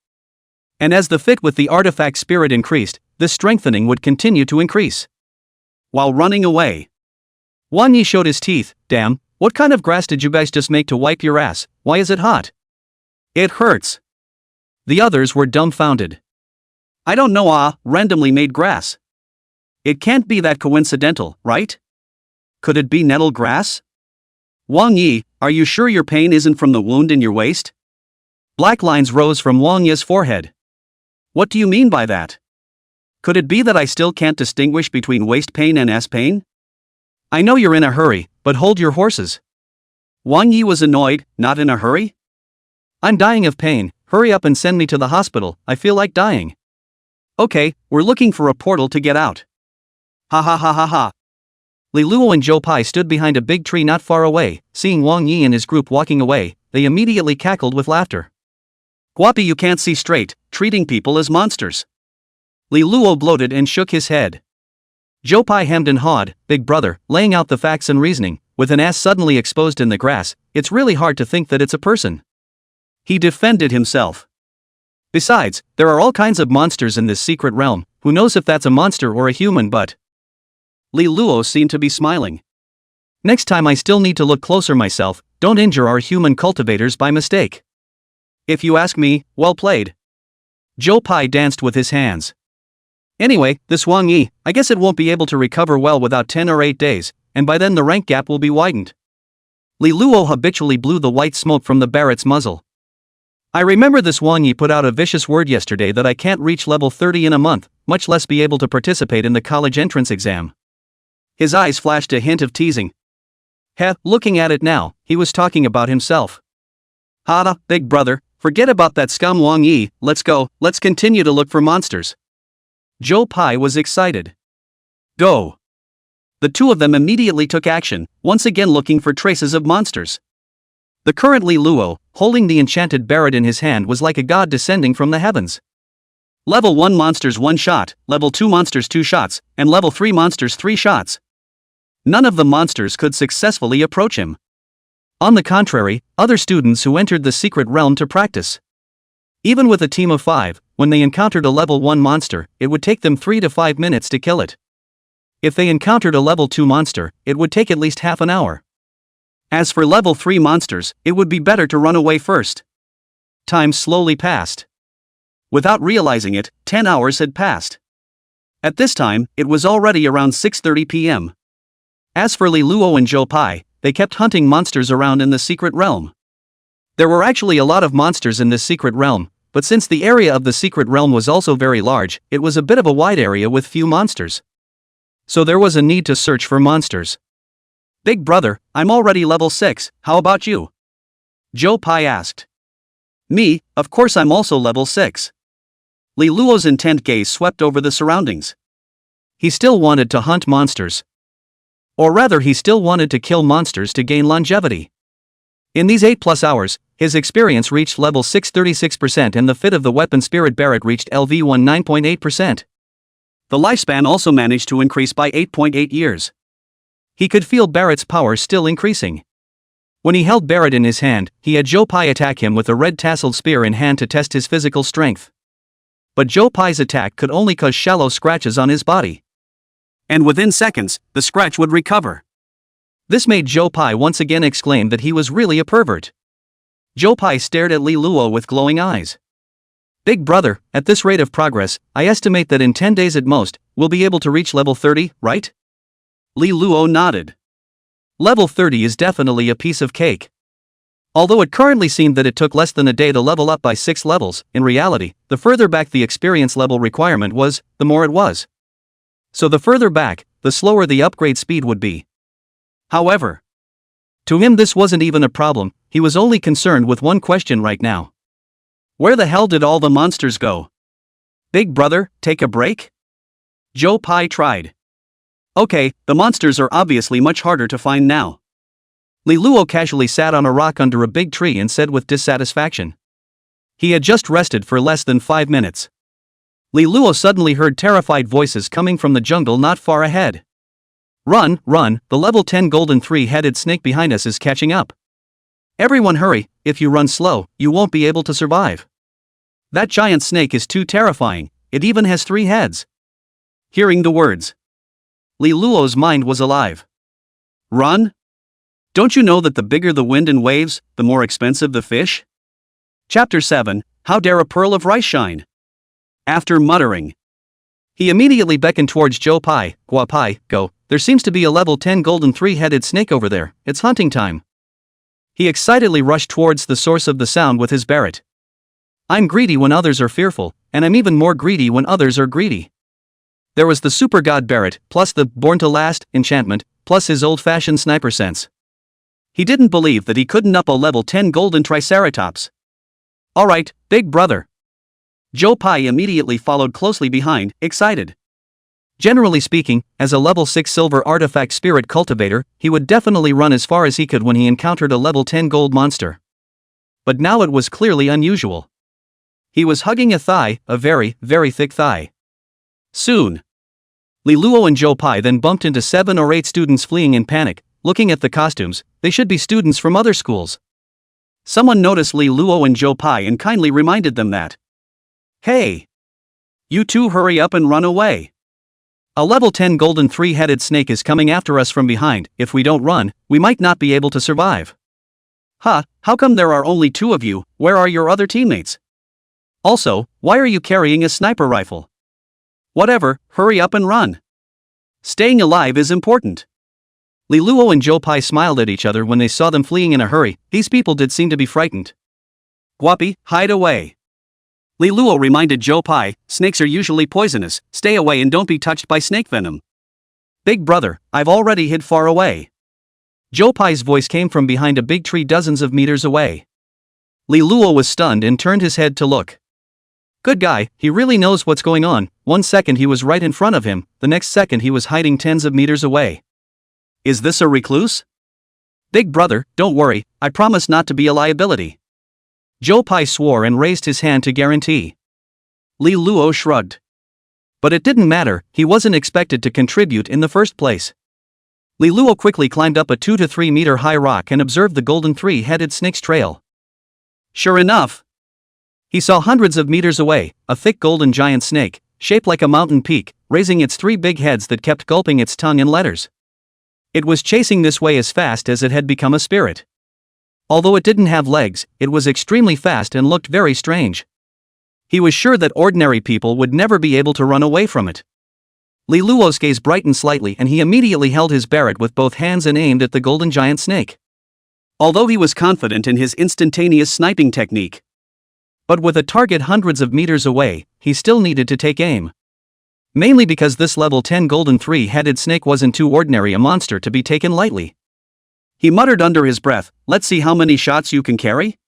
And as the fit with the artifact spirit increased, this strengthening would continue to increase. While running away, Wang Yi showed his teeth. Damn, what kind of grass did you guys just make to wipe your ass? Why is it hot? It hurts. The others were dumbfounded. I don't know, randomly made grass. It can't be that coincidental, right? Could it be nettle grass? Wang Yi, are you sure your pain isn't from the wound in your waist? Black lines rose from Wang Yi's forehead. What do you mean by that? Could it be that I still can't distinguish between waist pain and ass pain? I know you're in a hurry, but hold your horses. Wang Yi was annoyed. Not in a hurry? I'm dying of pain, hurry up and send me to the hospital, I feel like dying. Okay, we're looking for a portal to get out. Ha ha ha ha ha. Li Luo and Zhou Pai stood behind a big tree not far away. Seeing Wang Yi and his group walking away, they immediately cackled with laughter. Guapi, you can't see straight, treating people as monsters. Li Luo bloated and shook his head. Zhou Pai hemmed and hawed. Big brother, laying out the facts and reasoning, with an ass suddenly exposed in the grass, it's really hard to think that it's a person. He defended himself. Besides, there are all kinds of monsters in this secret realm, who knows if that's a monster or a human, but... Li Luo seemed to be smiling. Next time I still need to look closer myself, don't injure our human cultivators by mistake. If you ask me, well played. Zhou Pai danced with his hands. Anyway, this Wang Yi, I guess it won't be able to recover well without 10 or 8 days, and by then the rank gap will be widened. Li Luo habitually blew the white smoke from the Barrett's muzzle. I remember this Wang Yi put out a vicious word yesterday that I can't reach level 30 in a month, much less be able to participate in the college entrance exam. His eyes flashed a hint of teasing. Heh, looking at it now, he was talking about himself. Hada, big brother, forget about that scum Wang Yi, let's go, let's continue to look for monsters. Zhou Pai was excited. Go. The two of them immediately took action, once again looking for traces of monsters. The current Li Luo, holding the enchanted Barrett in his hand, was like a god descending from the heavens. Level 1 monsters 1 shot, level 2 monsters 2 shots, and level 3 monsters 3 shots. None of the monsters could successfully approach him. On the contrary, other students who entered the secret realm to practice. Even with a team of 5, when they encountered a level 1 monster, it would take them 3 to 5 minutes to kill it. If they encountered a level 2 monster, it would take at least half an hour. As for level 3 monsters, it would be better to run away first. Time slowly passed. Without realizing it, 10 hours had passed. At this time, it was already around 6:30 p.m. As for Li Luo and Zhou Pai, they kept hunting monsters around in the secret realm. There were actually a lot of monsters in this secret realm, but since the area of the secret realm was also very large, it was a bit of a wide area with few monsters. So there was a need to search for monsters. Big brother, I'm already level 6, how about you? Zhou Pai asked. Me, of course I'm also level 6. Li Luo's intent gaze swept over the surroundings. He still wanted to hunt monsters. Or rather, he still wanted to kill monsters to gain longevity. In these 8+ hours, his experience reached level 636% and the fit of the weapon spirit Barrett reached LV 19.8%. The lifespan also managed to increase by 8.8 years. He could feel Barrett's power still increasing. When he held Barrett in his hand, he had Zhou Pai attack him with a red tasseled spear in hand to test his physical strength. But Zhou Pai's attack could only cause shallow scratches on his body. And within seconds, the scratch would recover. This made Zhou Pai once again exclaim that he was really a pervert. Zhou Pai stared at Li Luo with glowing eyes. Big brother, at this rate of progress, I estimate that in 10 days at most, we'll be able to reach level 30, right? Li Luo nodded. Level 30 is definitely a piece of cake. Although it currently seemed that it took less than a day to level up by 6 levels, in reality, the further back the experience level requirement was, the more it was. So the further back, the slower the upgrade speed would be. However, to him this wasn't even a problem, he was only concerned with one question right now. Where the hell did all the monsters go? Big brother, take a break? Zhou Pai tried. Okay, the monsters are obviously much harder to find now. Li Luo casually sat on a rock under a big tree and said with dissatisfaction. He had just rested for less than 5 minutes. Li Luo suddenly heard terrified voices coming from the jungle not far ahead. Run, run, the level 10 golden 3-headed snake behind us is catching up. Everyone hurry, if you run slow, you won't be able to survive. That giant snake is too terrifying, it even has 3 heads. Hearing the words, Li Luo's mind was alive. Run? Don't you know that the bigger the wind and waves, the more expensive the fish? Chapter 7, How Dare a Pearl of Rice Shine? After muttering, he immediately beckoned towards Zhou Pai. Gua Pai, go, there seems to be a level 10 golden 3-headed snake over there, it's hunting time. He excitedly rushed towards the source of the sound with his Barrett. I'm greedy when others are fearful, and I'm even more greedy when others are greedy. There was the super god Barrett, plus the born to last enchantment, plus his old-fashioned sniper sense. He didn't believe that he couldn't up a level 10 golden triceratops. Alright, big brother. Zhou Pai immediately followed closely behind, excited. Generally speaking, as a level 6 silver artifact spirit cultivator, he would definitely run as far as he could when he encountered a level 10 gold monster. But now it was clearly unusual. He was hugging a thigh, a very, very thick thigh. Soon, Li Luo and Zhou Pai then bumped into 7 or 8 students fleeing in panic. Looking at the costumes, they should be students from other schools. Someone noticed Li Luo and Zhou Pai and kindly reminded them that, hey! You two hurry up and run away. A level 10 golden 3-headed snake is coming after us from behind. If we don't run, we might not be able to survive. Huh, how come there are only 2 of you? Where are your other teammates? Also, why are you carrying a sniper rifle? Whatever, hurry up and run. Staying alive is important. Li Luo and Zhou Pai smiled at each other when they saw them fleeing in a hurry. These people did seem to be frightened. Guapi, hide away. Li Luo reminded Zhou Pai, snakes are usually poisonous, stay away and don't be touched by snake venom. Big brother, I've already hid far away. Zhou Pai's voice came from behind a big tree dozens of meters away. Li Luo was stunned and turned his head to look. Good guy, he really knows what's going on. 1 second he was right in front of him, the next second he was hiding tens of meters away. Is this a recluse? Big brother, don't worry, I promise not to be a liability. Zhou Pai swore and raised his hand to guarantee. Li Luo shrugged. But it didn't matter, he wasn't expected to contribute in the first place. Li Luo quickly climbed up a 2 to 3 meter high rock and observed the golden 3-headed snake's trail. Sure enough, he saw hundreds of meters away, a thick golden giant snake, shaped like a mountain peak, raising its 3 big heads that kept gulping its tongue in letters. It was chasing this way as fast as it had become a spirit. Although it didn't have legs, it was extremely fast and looked very strange. He was sure that ordinary people would never be able to run away from it. Li Luo's gaze brightened slightly and he immediately held his Barrett with both hands and aimed at the golden giant snake. Although he was confident in his instantaneous sniping technique, but with a target hundreds of meters away, he still needed to take aim. Mainly because this level 10 golden 3-headed snake wasn't too ordinary a monster to be taken lightly. He muttered under his breath, let's see how many shots you can carry?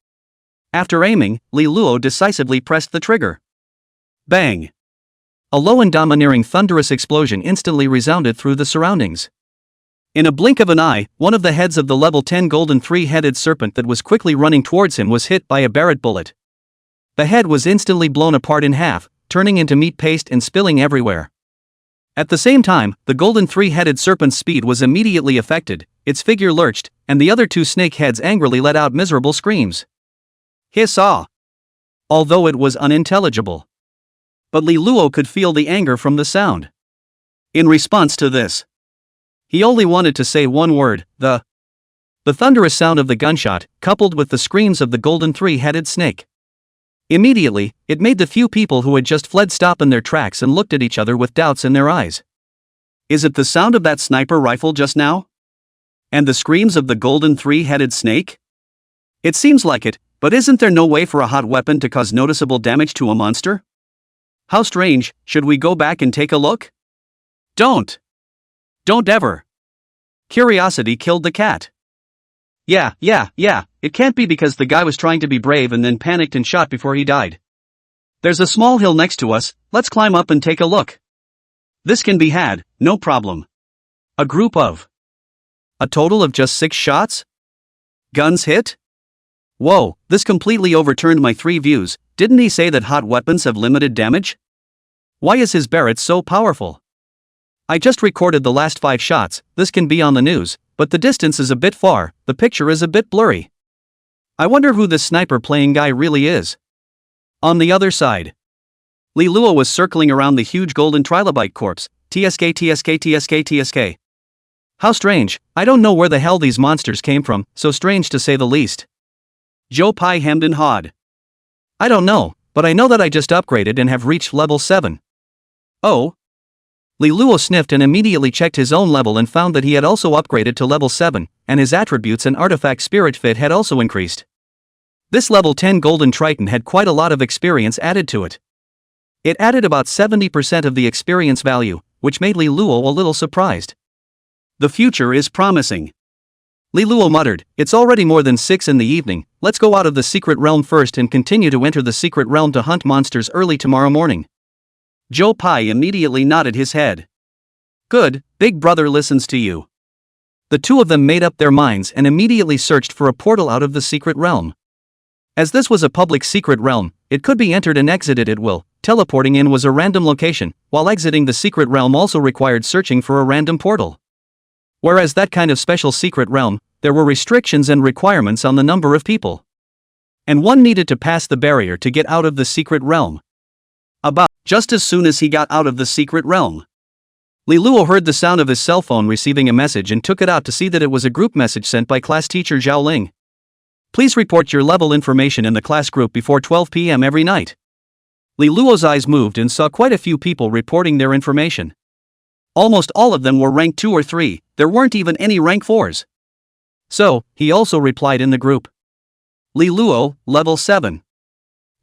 After aiming, Li Luo decisively pressed the trigger. Bang! A low and domineering thunderous explosion instantly resounded through the surroundings. In a blink of an eye, one of the heads of the level 10 golden 3-headed serpent that was quickly running towards him was hit by a Barrett bullet. The head was instantly blown apart in half, turning into meat paste and spilling everywhere. At the same time, the golden 3-headed serpent's speed was immediately affected, its figure lurched, and the other 2 snake heads angrily let out miserable screams. Hiss-ah! Although it was unintelligible. But Li Luo could feel the anger from the sound. In response to this, he only wanted to say one word, the thunderous sound of the gunshot, coupled with the screams of the golden 3-headed snake. Immediately, it made the few people who had just fled stop in their tracks and looked at each other with doubts in their eyes. Is it the sound of that sniper rifle just now? And the screams of the golden 3-headed snake? It seems like it, but isn't there no way for a hot weapon to cause noticeable damage to a monster? How strange, should we go back and take a look? Don't! Don't ever! Curiosity killed the cat. Yeah, it can't be because the guy was trying to be brave and then panicked and shot before he died. There's a small hill next to us, let's climb up and take a look. This can be had, no problem. A total of just 6 shots? Guns hit? Whoa, this completely overturned my 3 views. Didn't he say that hot weapons have limited damage? Why is his Barrett so powerful? I just recorded the last 5 shots, this can be on the news, but the distance is a bit far, the picture is a bit blurry. I wonder who this sniper playing guy really is. On the other side, Li Luo was circling around the huge golden trilobite corpse, TSK TSK TSK TSK. How strange, I don't know where the hell these monsters came from, so strange to say the least. Zhou Pai hemmed and hawed. I don't know, but I know that I just upgraded and have reached level 7. Oh? Li Luo sniffed and immediately checked his own level and found that he had also upgraded to level 7, and his attributes and artifact spirit fit had also increased. This level 10 golden triton had quite a lot of experience added to it. It added about 70% of the experience value, which made Li Luo a little surprised. The future is promising. Li Luo muttered, it's already more than 6 in the evening, let's go out of the secret realm first and continue to enter the secret realm to hunt monsters early tomorrow morning. Zhou Pai immediately nodded his head. Good, big brother listens to you. The two of them made up their minds and immediately searched for a portal out of the secret realm. As this was a public secret realm, it could be entered and exited at will. Teleporting in was a random location, while exiting the secret realm also required searching for a random portal. Whereas that kind of special secret realm, there were restrictions and requirements on the number of people. And one needed to pass the barrier to get out of the secret realm. Just as soon as he got out of the secret realm, Li Luo heard the sound of his cell phone receiving a message and took it out to see that it was a group message sent by class teacher Zhao Ling. Please report your level information in the class group before 12 p.m. every night. Li Luo's eyes moved and saw quite a few people reporting their information. Almost all of them were rank 2 or 3, there weren't even any rank 4s. So, he also replied in the group. Li Luo, level 7.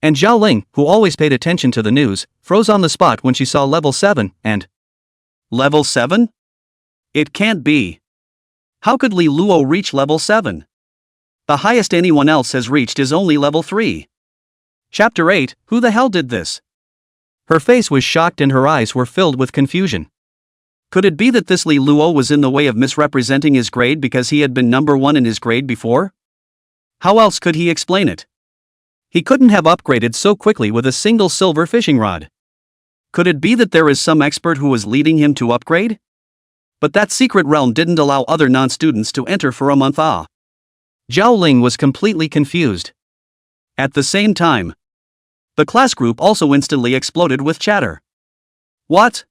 And Zhao Ling, who always paid attention to the news, froze on the spot when she saw level 7, and... Level 7? It can't be. How could Li Luo reach level 7? The highest anyone else has reached is only level 3. Chapter 8, Who the hell did this? Her face was shocked and her eyes were filled with confusion. Could it be that this Li Luo was in the way of misrepresenting his grade because he had been number 1 in his grade before? How else could he explain it? He couldn't have upgraded so quickly with a single silver fishing rod. Could it be that there is some expert who was leading him to upgrade? But that secret realm didn't allow other non-students to enter for a month. Zhao Ling was completely confused. At the same time, the class group also instantly exploded with chatter. What?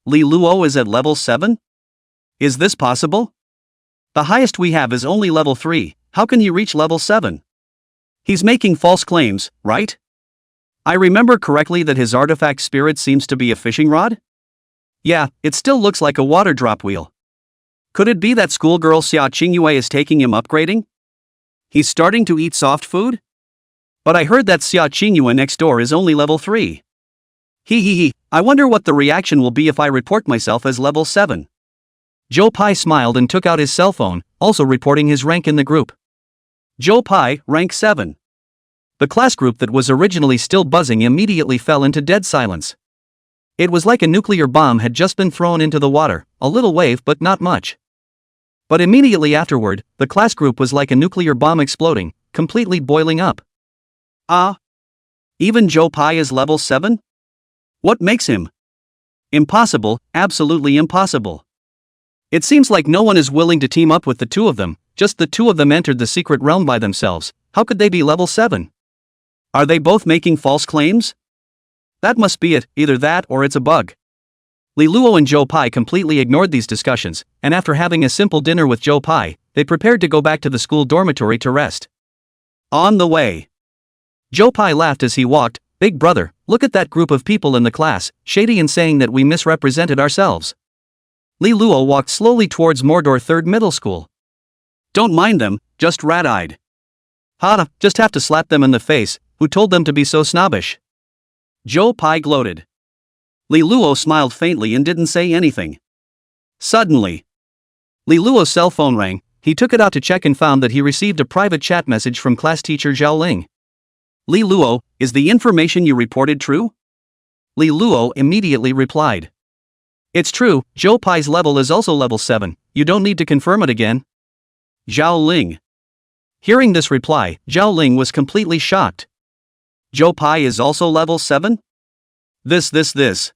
Li Luo is at level 7? Is this possible? The highest we have is only level 3, how can he reach level 7? He's making false claims, right? I remember correctly that his artifact spirit seems to be a fishing rod? Yeah, it still looks like a water drop wheel. Could it be that schoolgirl Xia Qingyue is taking him upgrading? He's starting to eat soft food? But I heard that Xia Qingyue next door is only level 3. I wonder what the reaction will be if I report myself as level 7. Zhou Pai smiled and took out his cell phone, also reporting his rank in the group. Zhou Pai, rank 7. The class group that was originally still buzzing immediately fell into dead silence. It was like a nuclear bomb had just been thrown into the water, a little wave but not much. But immediately afterward, the class group was like a nuclear bomb exploding, completely boiling up. Even Zhou Pai is level 7? What makes him? Impossible, absolutely impossible. It seems like no one is willing to team up with the two of them, just the two of them entered the secret realm by themselves, how could they be level 7? Are they both making false claims? That must be it, either that or it's a bug. Li Luo and Zhou Pai completely ignored these discussions, and after having a simple dinner with Zhou Pai, they prepared to go back to the school dormitory to rest. On the way, Zhou Pai laughed as he walked. Big brother, look at that group of people in the class, shady and saying that we misrepresented ourselves. Li Luo walked slowly towards Mordor 3rd Middle School. Don't mind them, just rat-eyed. Just have to slap them in the face, who told them to be so snobbish? Zhou Pai gloated. Li Luo smiled faintly and didn't say anything. Suddenly, Li Luo's cell phone rang. He took it out to check and found that he received a private chat message from class teacher Zhao Ling. Li Luo, is the information you reported true? Li Luo immediately replied. It's true, Zhou Pai's level is also level 7, you don't need to confirm it again. Zhao Ling. Hearing this reply, Zhao Ling was completely shocked. Zhou Pai is also level 7? This.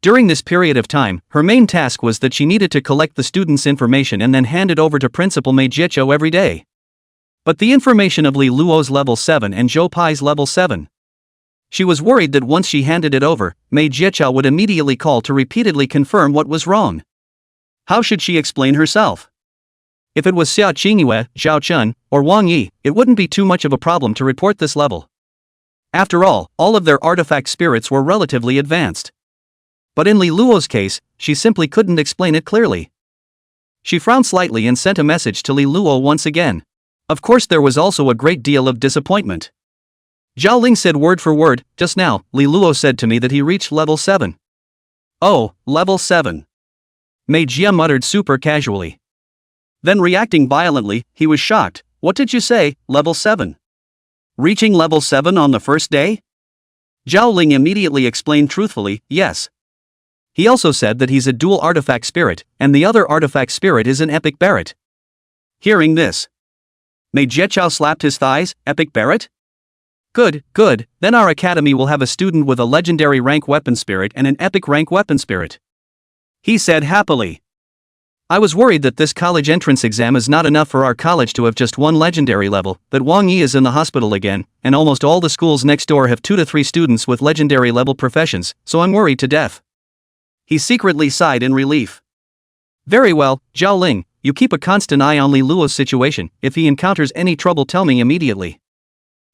During this period of time, her main task was that she needed to collect the students' information and then hand it over to Principal Mei Jiechou every day. But the information of Li Luo's level 7 and Zhou Pai's level 7. She was worried that once she handed it over, Mei Jiechou would immediately call to repeatedly confirm what was wrong. How should she explain herself? If it was Xia Qingyue, Zhao Chun, or Wang Yi, it wouldn't be too much of a problem to report this level. After all of their artifact spirits were relatively advanced. But in Li Luo's case, she simply couldn't explain it clearly. She frowned slightly and sent a message to Li Luo once again. Of course, there was also a great deal of disappointment. Zhao Ling said word for word, "Just now, Li Luo said to me that he reached level 7. Oh, level 7. Mei Jia muttered super casually. Then reacting violently, he was shocked. What did you say, level 7? Reaching level 7 on the first day? Zhao Ling immediately explained truthfully, yes. He also said that he's a dual artifact spirit, and the other artifact spirit is an epic Barrett. Hearing this, Mei Jiechou slapped his thighs. Epic Barrett? Good, then our academy will have a student with a legendary rank weapon spirit and an epic rank weapon spirit. He said happily. I was worried that this college entrance exam is not enough for our college to have just one legendary level, that Wang Yi is in the hospital again, and almost all the schools next door have 2 to 3 students with legendary level professions, so I'm worried to death. He secretly sighed in relief. Very well, Zhao Ling, you keep a constant eye on Li Luo's situation. If he encounters any trouble, tell me immediately.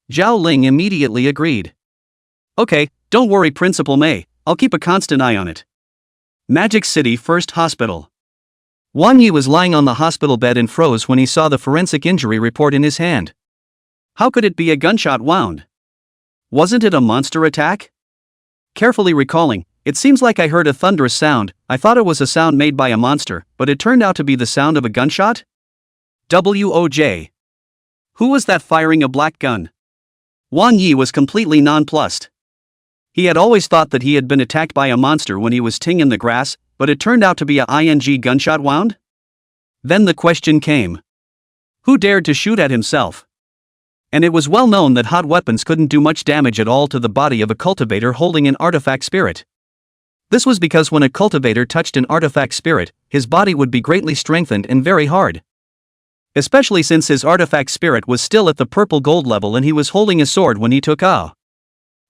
Zhao Ling immediately agreed. Okay, don't worry Principal Mei, I'll keep a constant eye on it. Magic City First Hospital. Wang Yi was lying on the hospital bed and froze when he saw the forensic injury report in his hand. How could it be a gunshot wound? Wasn't it a monster attack? Carefully recalling, it seems like I heard a thunderous sound. I thought it was a sound made by a monster, but it turned out to be the sound of a gunshot? WOJ. Who was that firing a black gun? Wang Yi was completely nonplussed. He had always thought that he had been attacked by a monster when he was ting in the grass, but it turned out to be a ing gunshot wound? Then the question came. Who dared to shoot at himself? And it was well known that hot weapons couldn't do much damage at all to the body of a cultivator holding an artifact spirit. This was because when a cultivator touched an artifact spirit, his body would be greatly strengthened and very hard. Especially since his artifact spirit was still at the purple gold level and he was holding a sword when he took a.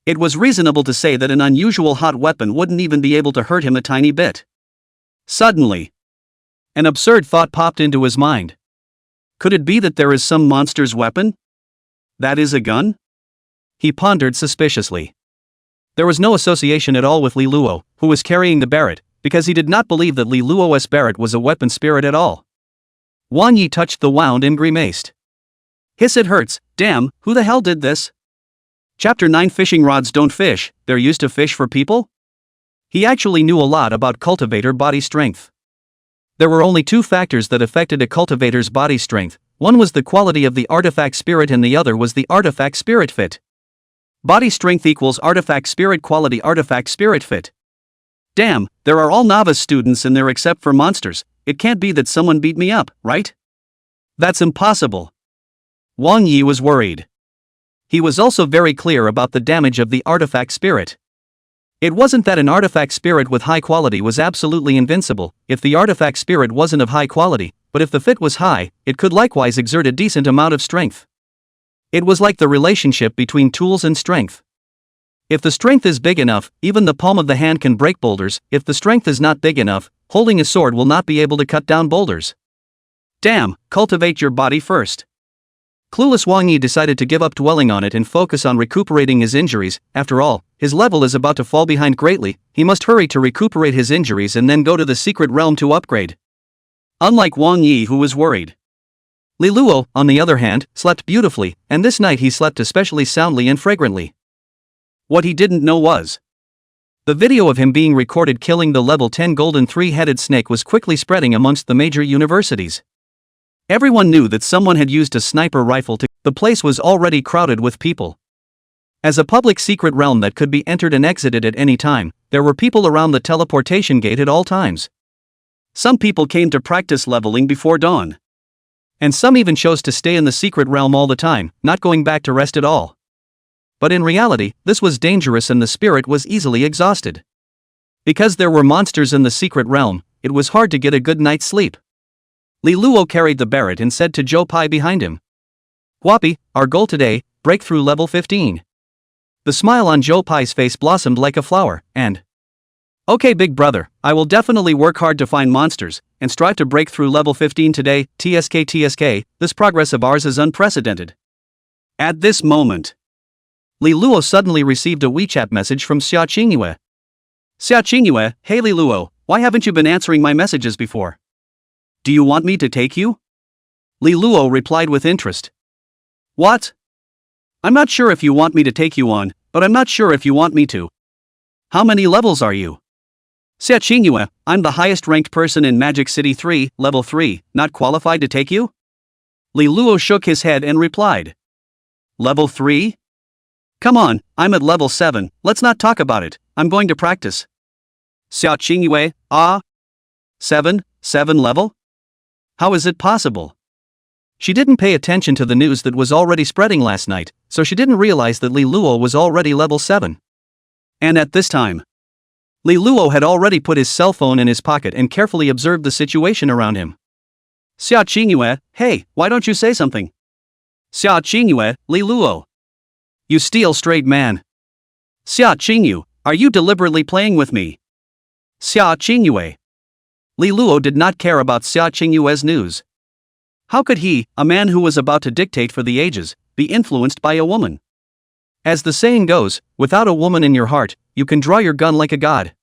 It was reasonable to say that an unusual hot weapon wouldn't even be able to hurt him a tiny bit. Suddenly, an absurd thought popped into his mind. Could it be that there is some monster's weapon? That is a gun? He pondered suspiciously. There was no association at all with Li Luo, who was carrying the Barrett, because he did not believe that Li Luo's Barrett was a weapon spirit at all. Wang Yi touched the wound and grimaced. Hiss, it hurts. Damn, who the hell did this? Chapter 9 Fishing rods don't fish, they're used to fish for people? He actually knew a lot about cultivator body strength. There were only 2 factors that affected a cultivator's body strength. One was the quality of the artifact spirit and the other was the artifact spirit fit. Body strength equals artifact spirit quality artifact spirit fit. Damn, there are all novice students in there except for monsters. It can't be that someone beat me up, right? That's impossible. Wang Yi was worried. He was also very clear about the damage of the artifact spirit. It wasn't that an artifact spirit with high quality was absolutely invincible, if the artifact spirit wasn't of high quality, but if the fit was high, it could likewise exert a decent amount of strength. It was like the relationship between tools and strength. If the strength is big enough, even the palm of the hand can break boulders. If the strength is not big enough, holding a sword will not be able to cut down boulders. Damn, cultivate your body first. Clueless Wang Yi decided to give up dwelling on it and focus on recuperating his injuries. After all, his level is about to fall behind greatly. He must hurry to recuperate his injuries and then go to the secret realm to upgrade. Unlike Wang Yi, who was worried. Li Luo, on the other hand, slept beautifully, and this night he slept especially soundly and fragrantly. What he didn't know was, the video of him being recorded killing the level 10 golden 3-headed snake was quickly spreading amongst the major universities. Everyone knew that someone had used a sniper rifle to. The place was already crowded with people. As a public secret realm that could be entered and exited at any time, there were people around the teleportation gate at all times. Some people came to practice leveling before dawn. And some even chose to stay in the secret realm all the time, not going back to rest at all. But in reality, this was dangerous and the spirit was easily exhausted. Because there were monsters in the secret realm, it was hard to get a good night's sleep. Li Luo carried the Barrett and said to Joe Pai behind him, "Whoppy, our goal today, break through level 15. The smile on Joe Pai's face blossomed like a flower, and, "Okay big brother, I will definitely work hard to find monsters, and strive to break through level 15 today, TSK, this progress of ours is unprecedented." At this moment, Li Luo suddenly received a WeChat message from Xia Qingyue. "Xia Qingyue, hey Li Luo, why haven't you been answering my messages before? Do you want me to take you?" Li Luo replied with interest. "What? I'm not sure if you want me to take you on, but I'm not sure if you want me to. How many levels are you?" "Xia Qingyue, I'm the highest ranked person in Magic City 3, level 3, not qualified to take you?" Li Luo shook his head and replied. "Level 3? Come on, I'm at level 7, let's not talk about it, I'm going to practice." "Xia Qingyue, 7 level? How is it possible?" She didn't pay attention to the news that was already spreading last night, so she didn't realize that Li Luo was already level 7. And at this time, Li Luo had already put his cell phone in his pocket and carefully observed the situation around him. "Xia Qingyue, hey, why don't you say something?" "Xia Qingyue, Li Luo. You steal straight man. Xia Qingyue, are you deliberately playing with me?" "Xia Qingyue." Li Luo did not care about Xia Qingyue's news. How could he, a man who was about to dictate for the ages, be influenced by a woman? As the saying goes, without a woman in your heart, you can draw your gun like a god.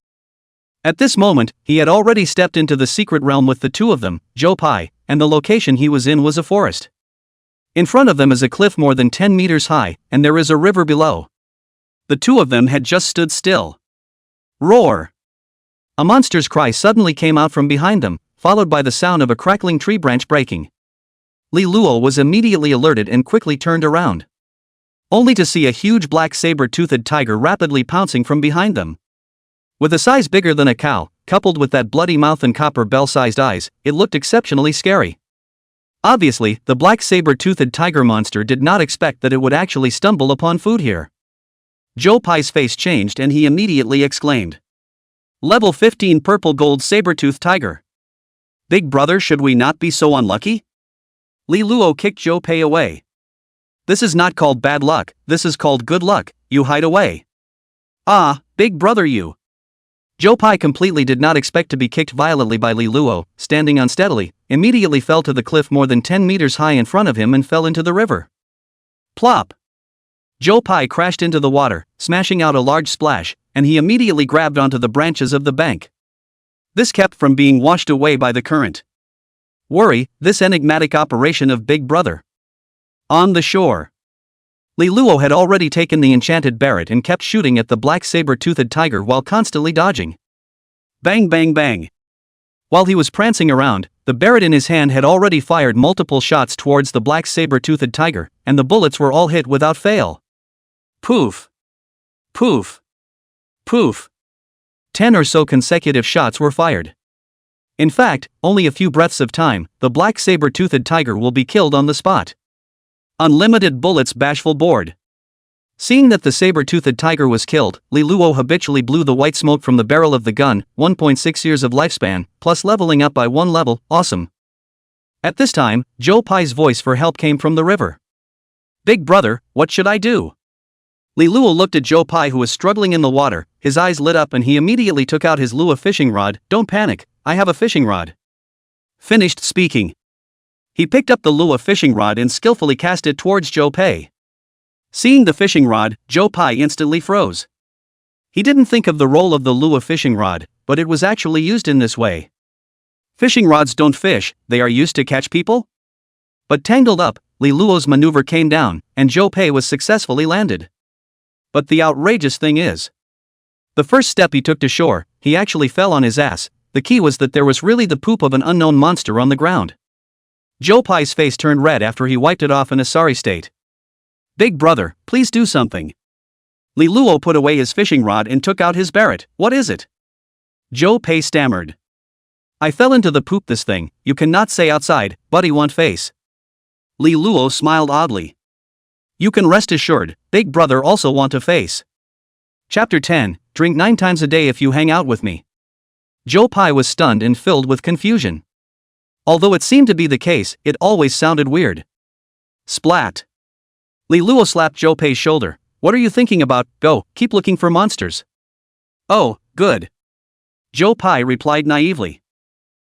At this moment, he had already stepped into the secret realm with the two of them, Joe Pai, and the location he was in was a forest. In front of them is a cliff more than 10 meters high, and there is a river below. The two of them had just stood still. Roar! A monster's cry suddenly came out from behind them, followed by the sound of a crackling tree branch breaking. Li Luo was immediately alerted and quickly turned around, only to see a huge black saber-toothed tiger rapidly pouncing from behind them. With a size bigger than a cow, coupled with that bloody mouth and copper bell-sized eyes, it looked exceptionally scary. Obviously, the black saber-toothed tiger monster did not expect that it would actually stumble upon food here. Joe Pai's face changed and he immediately exclaimed, "Level 15 purple gold saber-toothed tiger. Big brother, should we not be so unlucky?" Li Luo kicked Joe Pai away. "This is not called bad luck, this is called good luck, you hide away." "Ah, big brother you." Joe Pai completely did not expect to be kicked violently by Li Luo, standing unsteadily, immediately fell to the cliff more than 10 meters high in front of him and fell into the river. Plop! Joe Pai crashed into the water, smashing out a large splash, and he immediately grabbed onto the branches of the bank. This kept from being washed away by the current. Worry, this enigmatic operation of Big Brother. On the shore, Li Luo had already taken the enchanted Barrett and kept shooting at the black saber-toothed tiger while constantly dodging. Bang bang bang. While he was prancing around, the Barrett in his hand had already fired multiple shots towards the black saber-toothed tiger, and the bullets were all hit without fail. Poof. Poof. Poof. 10 or so consecutive shots were fired. In fact, only a few breaths of time, the black saber-toothed tiger will be killed on the spot. Unlimited bullets bashful board. Seeing that the saber-toothed tiger was killed, Li Luo habitually blew the white smoke from the barrel of the gun, 1.6 years of lifespan, plus leveling up by 1 level, awesome. At this time, Joe Pai's voice for help came from the river. "Big brother, what should I do?" Li Luo looked at Joe Pai who was struggling in the water, his eyes lit up and he immediately took out his lure fishing rod. "Don't panic, I have a fishing rod." Finished speaking. He picked up the lure fishing rod and skillfully cast it towards Joe Pai. Seeing the fishing rod, Joe Pai instantly froze. He didn't think of the role of the lure fishing rod, but it was actually used in this way. Fishing rods don't fish, they are used to catch people? But tangled up, Li Luo's maneuver came down, and Joe Pai was successfully landed. But the outrageous thing is, the first step he took to shore, he actually fell on his ass. The key was that there was really the poop of an unknown monster on the ground. Joe Pai's face turned red after he wiped it off in a sorry state. "Big brother, please do something." Li Luo put away his fishing rod and took out his Barrett. "What is it?" Joe Pai stammered. "I fell into the poop this thing, you cannot say outside, buddy want face." Li Luo smiled oddly. You can rest assured, Big Brother also want to face. Chapter 10, Drink 9 times a day if you hang out with me. Joe Pai was stunned and filled with confusion. Although it seemed to be the case, it always sounded weird. Splat. Li Luo slapped Joe Pai's shoulder. What are you thinking about? Go, keep looking for monsters. Oh, good. Joe Pai replied naively.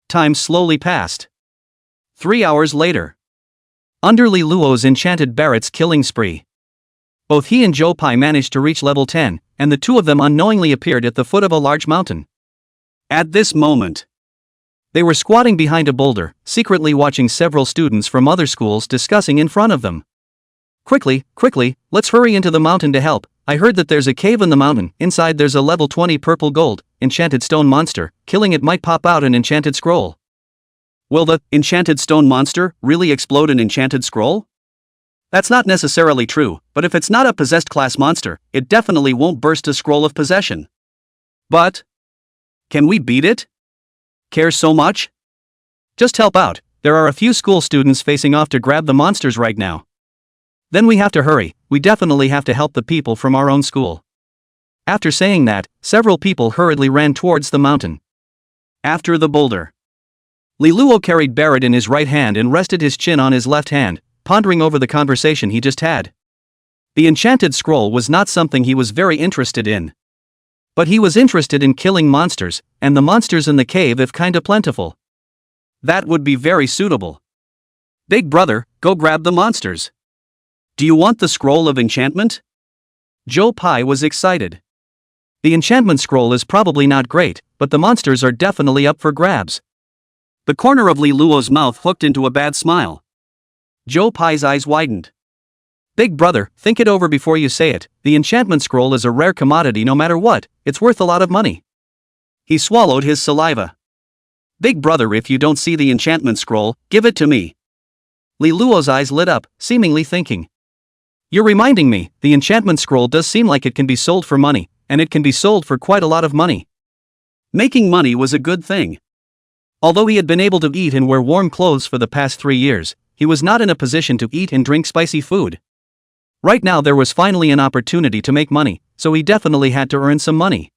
Time slowly passed. 3 hours later. Under Li Luo's enchanted Barrett's killing spree. Both he and Joe Pai managed to reach level 10, and the two of them unknowingly appeared at the foot of a large mountain. At this moment, they were squatting behind a boulder, secretly watching several students from other schools discussing in front of them. Quickly, let's hurry into the mountain to help. I heard that there's a cave in the mountain. Inside there's a level 20 purple gold, enchanted stone monster. Killing it might pop out an enchanted scroll. Will the enchanted stone monster really explode an enchanted scroll? That's not necessarily true, but if it's not a possessed class monster, it definitely won't burst a scroll of possession. But can we beat it? Care so much? Just help out. There are a few school students facing off to grab the monsters right now. Then we have to hurry. We definitely have to help the people from our own school. After saying that, several people hurriedly ran towards the mountain. After the boulder, Li Luo carried Barrett in his right hand and rested his chin on his left hand, pondering over the conversation he just had. The enchanted scroll was not something he was very interested in. But he was interested in killing monsters, and the monsters in the cave if kinda plentiful. That would be very suitable. Big Brother, go grab the monsters. Do you want the scroll of enchantment? Joe Pai was excited. The enchantment scroll is probably not great, but the monsters are definitely up for grabs. The corner of Li Luo's mouth hooked into a bad smile. Joe Pai's eyes widened. Big Brother, think it over before you say it. The enchantment scroll is a rare commodity no matter what, it's worth a lot of money. He swallowed his saliva. Big Brother, if you don't see the enchantment scroll, give it to me. Li Luo's eyes lit up, seemingly thinking. You're reminding me, the enchantment scroll does seem like it can be sold for money, and it can be sold for quite a lot of money. Making money was a good thing. Although he had been able to eat and wear warm clothes for the past 3 years, he was not in a position to eat and drink spicy food. Right now there was finally an opportunity to make money, so he definitely had to earn some money.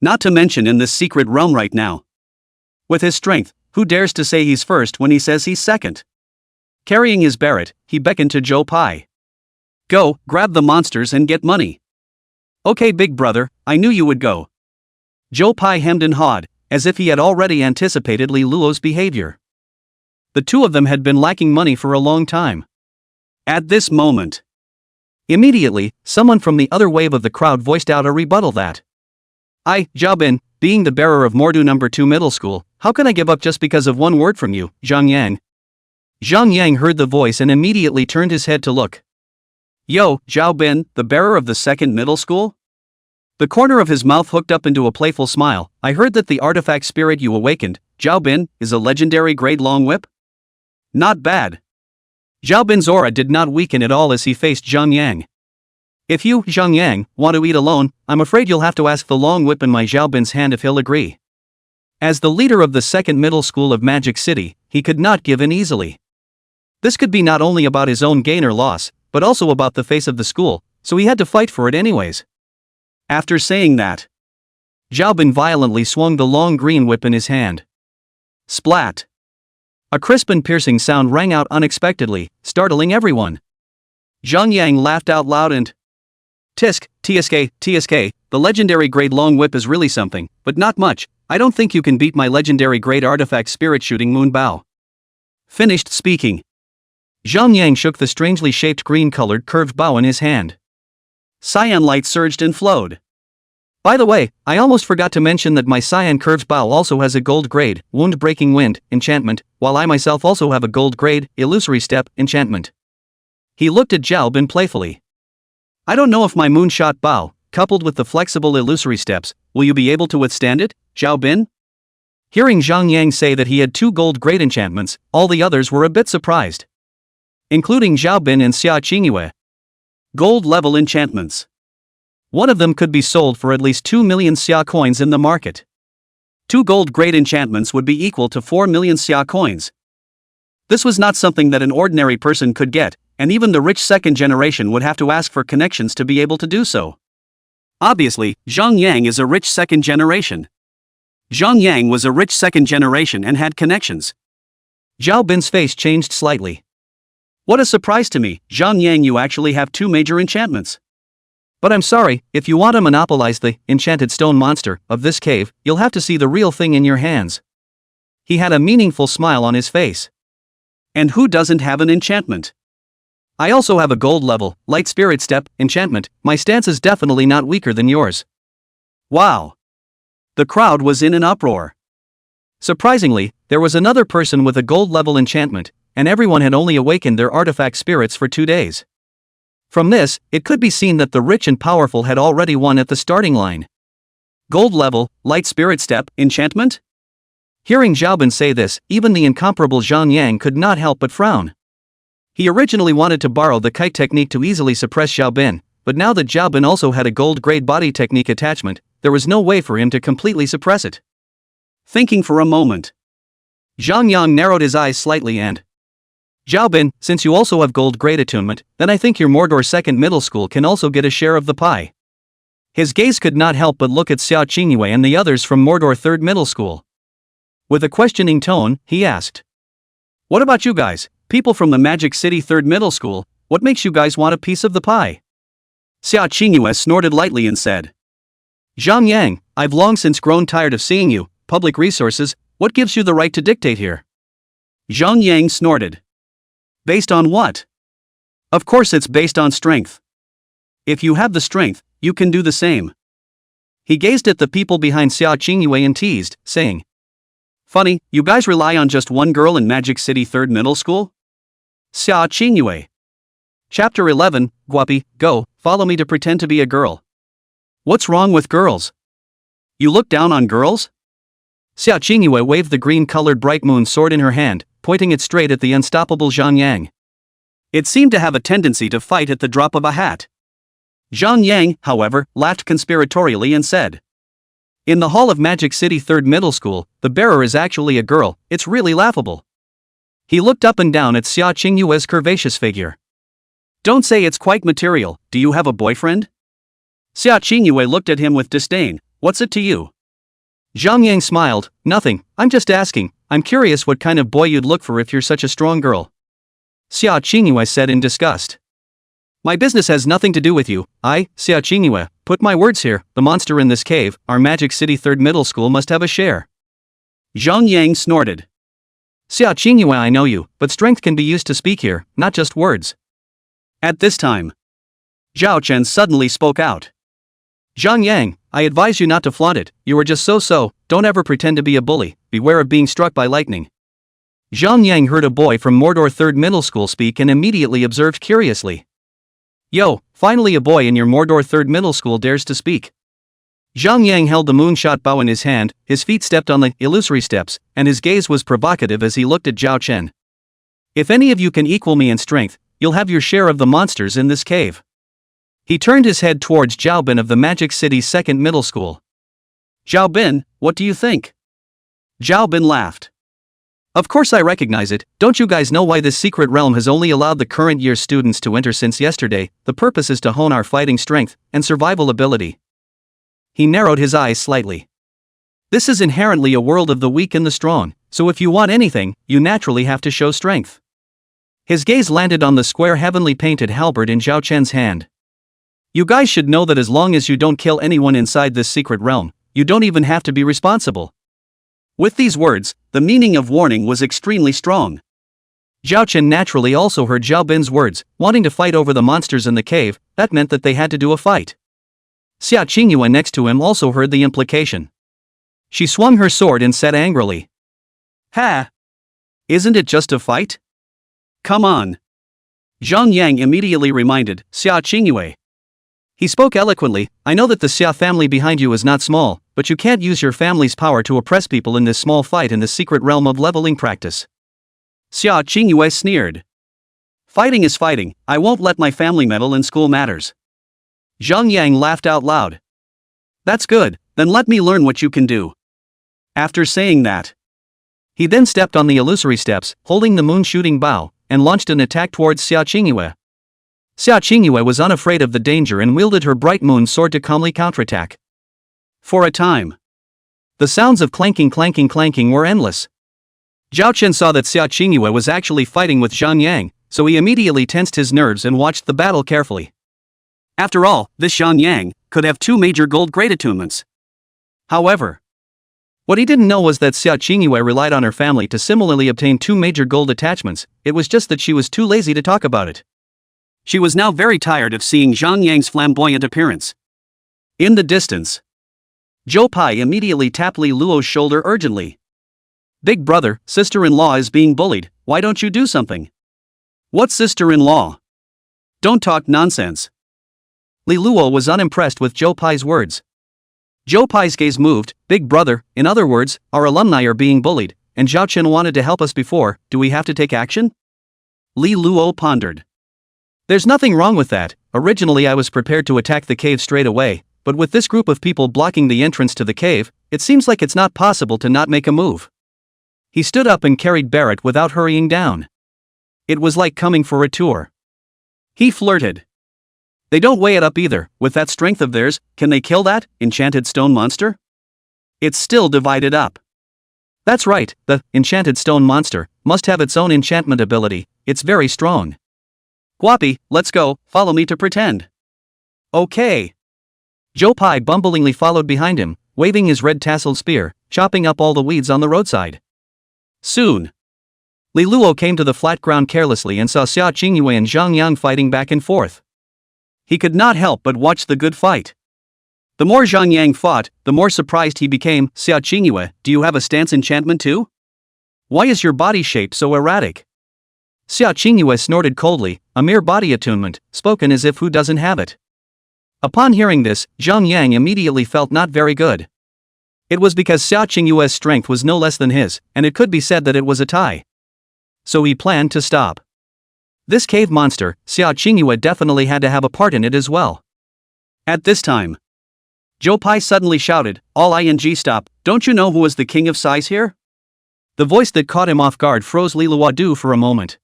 Not to mention in this secret realm right now. With his strength, who dares to say he's first when he says he's second? Carrying his Barrett, he beckoned to Joe Pai. Go, grab the monsters and get money. Okay Big Brother, I knew you would go. Joe Pai hemmed and hawed, as if he had already anticipated Li Luo's behavior. The two of them had been lacking money for a long time. At this moment, immediately, someone from the other wave of the crowd voiced out a rebuttal that I, Zhao Bin, being the bearer of Mordu No. 2 Middle School, how can I give up just because of one word from you, Zhang Yang? Zhang Yang heard the voice and immediately turned his head to look. Yo, Zhao Bin, the bearer of the second middle school? The corner of his mouth hooked up into a playful smile. I heard that the artifact spirit you awakened, Zhao Bin, is a legendary grade long whip? Not bad. Zhao Bin's aura did not weaken at all as he faced Zhang Yang. If you, Zhang Yang, want to eat alone, I'm afraid you'll have to ask the long whip in my Zhao Bin's hand if he'll agree. As the leader of the second middle school of Magic City, he could not give in easily. This could be not only about his own gain or loss, but also about the face of the school, so he had to fight for it anyways. After saying that, Zhao Bin violently swung the long green whip in his hand. Splat! A crisp and piercing sound rang out unexpectedly, startling everyone. Zhang Yang laughed out loud and Tisk, TSK, the legendary grade long whip is really something, but not much. I don't think you can beat my legendary grade artifact spirit shooting moon bow. Finished speaking. Zhang Yang shook the strangely shaped green-colored curved bow in his hand. Cyan light surged and flowed. By the way, I almost forgot to mention that my cyan curved bow also has a gold grade, wound-breaking wind, enchantment, while I myself also have a gold grade, illusory step, enchantment. He looked at Zhao Bin playfully. I don't know if my moonshot bow, coupled with the flexible illusory steps, will you be able to withstand it, Zhao Bin? Hearing Zhang Yang say that he had 2 gold grade enchantments, all the others were a bit surprised. Including Zhao Bin and Xia Qingyue. Gold level enchantments. One of them could be sold for at least 2 million Xia coins in the market. 2 gold grade enchantments would be equal to 4 million Xia coins. This was not something that an ordinary person could get, and even the rich second generation would have to ask for connections to be able to do so. Obviously, Zhang Yang is a rich second generation. Zhang Yang was a rich second generation and had connections. Zhao Bin's face changed slightly. What a surprise to me, Zhang Yang, you actually have 2 major enchantments. But I'm sorry, if you want to monopolize the enchanted stone monster of this cave, you'll have to see the real thing in your hands. He had a meaningful smile on his face. And who doesn't have an enchantment? I also have a gold level, light spirit step, enchantment. My stance is definitely not weaker than yours. Wow. The crowd was in an uproar. Surprisingly, there was another person with a gold level enchantment, and everyone had only awakened their artifact spirits for 2 days. From this, it could be seen that the rich and powerful had already won at the starting line. Gold level, light spirit step, enchantment? Hearing Zhao Bin say this, even the incomparable Zhang Yang could not help but frown. He originally wanted to borrow the kite technique to easily suppress Zhao Bin, but now that Zhao Bin also had a gold-grade body technique attachment, there was no way for him to completely suppress it. Thinking for a moment, Zhang Yang narrowed his eyes slightly and, Zhao Bin, since you also have gold-grade attunement, then I think your Mordor second middle school can also get a share of the pie. His gaze could not help but look at Xiao Qingyue and the others from Mordor third middle school. With a questioning tone, he asked, "What about you guys, people from the Magic City third middle school, what makes you guys want a piece of the pie?" Xiao Qingyue snorted lightly and said, "Zhang Yang, I've long since grown tired of seeing you, public resources, what gives you the right to dictate here?" Zhang Yang snorted. Based on what? Of course it's based on strength. If you have the strength, you can do the same. He gazed at the people behind Xiao Qingyue and teased, saying, "Funny, you guys rely on just one girl in Magic City third middle school?" Xiao Qingyue. Chapter 11, Guapi, go, follow me to pretend to be a girl. What's wrong with girls? You look down on girls? Xiao Qingyue waved the green-colored bright moon sword in her hand, pointing it straight at the unstoppable Zhang Yang. It seemed to have a tendency to fight at the drop of a hat. Zhang Yang, however, laughed conspiratorially and said, "In the hall of Magic City third middle school, the bearer is actually a girl, it's really laughable." He looked up and down at Xiao Qingyue's curvaceous figure. "Don't say it's quite material, do you have a boyfriend?" Xiao Qingyue looked at him with disdain, "What's it to you?" Zhang Yang smiled, "Nothing, I'm just asking, I'm curious what kind of boy you'd look for if you're such a strong girl." Xiao Qingyue said in disgust, "My business has nothing to do with you, Xiao Qingyue, put my words here, the monster in this cave, our Magic City third middle school must have a share." Zhang Yang snorted. "Xiao Qingyue, I know you, but strength can be used to speak here, not just words." At this time, Zhao Chen suddenly spoke out. "Zhang Yang, I advise you not to flaunt it, you are just so, don't ever pretend to be a bully, beware of being struck by lightning." Zhang Yang heard a boy from Mordor third middle school speak and immediately observed curiously. "Yo, finally a boy in your Mordor third middle school dares to speak." Zhang Yang held the moonshot bow in his hand, his feet stepped on the illusory steps, and his gaze was provocative as he looked at Zhao Chen. "If any of you can equal me in strength, you'll have your share of the monsters in this cave." He turned his head towards Zhao Bin of the Magic City's second middle school. "Zhao Bin, what do you think?" Zhao Bin laughed. "Of course I recognize it, don't you guys know why this secret realm has only allowed the current year's students to enter since yesterday? The purpose is to hone our fighting strength and survival ability." He narrowed his eyes slightly. "This is inherently a world of the weak and the strong, so if you want anything, you naturally have to show strength." His gaze landed on the square heavenly painted halberd in Zhao Chen's hand. "You guys should know that as long as you don't kill anyone inside this secret realm, you don't even have to be responsible." With these words, the meaning of warning was extremely strong. Zhao Chen naturally also heard Zhao Bin's words, wanting to fight over the monsters in the cave, that meant that they had to do a fight. Xiao Qingyue next to him also heard the implication. She swung her sword and said angrily, "Ha! Isn't it just a fight? Come on." Zhang Yang immediately reminded Xiao Qingyue. He spoke eloquently, "I know that the Xia family behind you is not small, but you can't use your family's power to oppress people in this small fight in the secret realm of leveling practice." Xia Qingyue sneered. "Fighting is fighting, I won't let my family meddle in school matters." Zhang Yang laughed out loud. "That's good, then let me learn what you can do." After saying that, He then stepped on the illusory steps, holding the moon-shooting bow, and launched an attack towards Xia Qingyue. Xia Qingyue was unafraid of the danger and wielded her bright moon sword to calmly counterattack. For a time, the sounds of clanking were endless. Zhao Qian saw that Xia Qingyue was actually fighting with Zhang Yang, so he immediately tensed his nerves and watched the battle carefully. After all, this Zhang Yang could have 2 major gold grade attunements. However, what he didn't know was that Xia Qingyue relied on her family to similarly obtain 2 major gold attachments. It was just that she was too lazy to talk about it. She was now very tired of seeing Zhang Yang's flamboyant appearance. In the distance, Zhou Pai immediately tapped Li Luo's shoulder urgently. "Big brother, sister-in-law is being bullied, why don't you do something?" "What sister-in-law? Don't talk nonsense." Li Luo was unimpressed with Zhou Pai's words. Zhou Pai's gaze moved. "Big brother, in other words, our alumni are being bullied, and Zhao Qian wanted to help us before, do we have to take action?" Li Luo pondered. "There's nothing wrong with that. Originally I was prepared to attack the cave straight away, but with this group of people blocking the entrance to the cave, it seems like it's not possible to not make a move." He stood up and carried Barrett without hurrying down. It was like coming for a tour. He flirted. "They don't weigh it up either, with that strength of theirs, can they kill that enchanted stone monster? It's still divided up." "That's right, the enchanted stone monster must have its own enchantment ability, it's very strong." "Guapi, let's go, follow me to pretend." "Okay." Zhou Pai bumblingly followed behind him, waving his red tasseled spear, chopping up all the weeds on the roadside. Soon, Li Luo came to the flat ground carelessly and saw Xia Qingyue and Zhang Yang fighting back and forth. He could not help but watch the good fight. The more Zhang Yang fought, the more surprised he became. "Xia Qingyue, do you have a stance enchantment too? Why is your body shape so erratic?" Xia Qingyue snorted coldly, "A mere body attunement, spoken as if who doesn't have it." Upon hearing this, Zhang Yang immediately felt not very good. It was because Xia Qingyue's strength was no less than his, and it could be said that it was a tie. So he planned to stop this cave monster. Xia Qingyue definitely had to have a part in it as well. At this time, Zhou Pai suddenly shouted, "All ing stop, don't you know who is the king of size here?" The voice that caught him off guard froze Li Luo for a moment.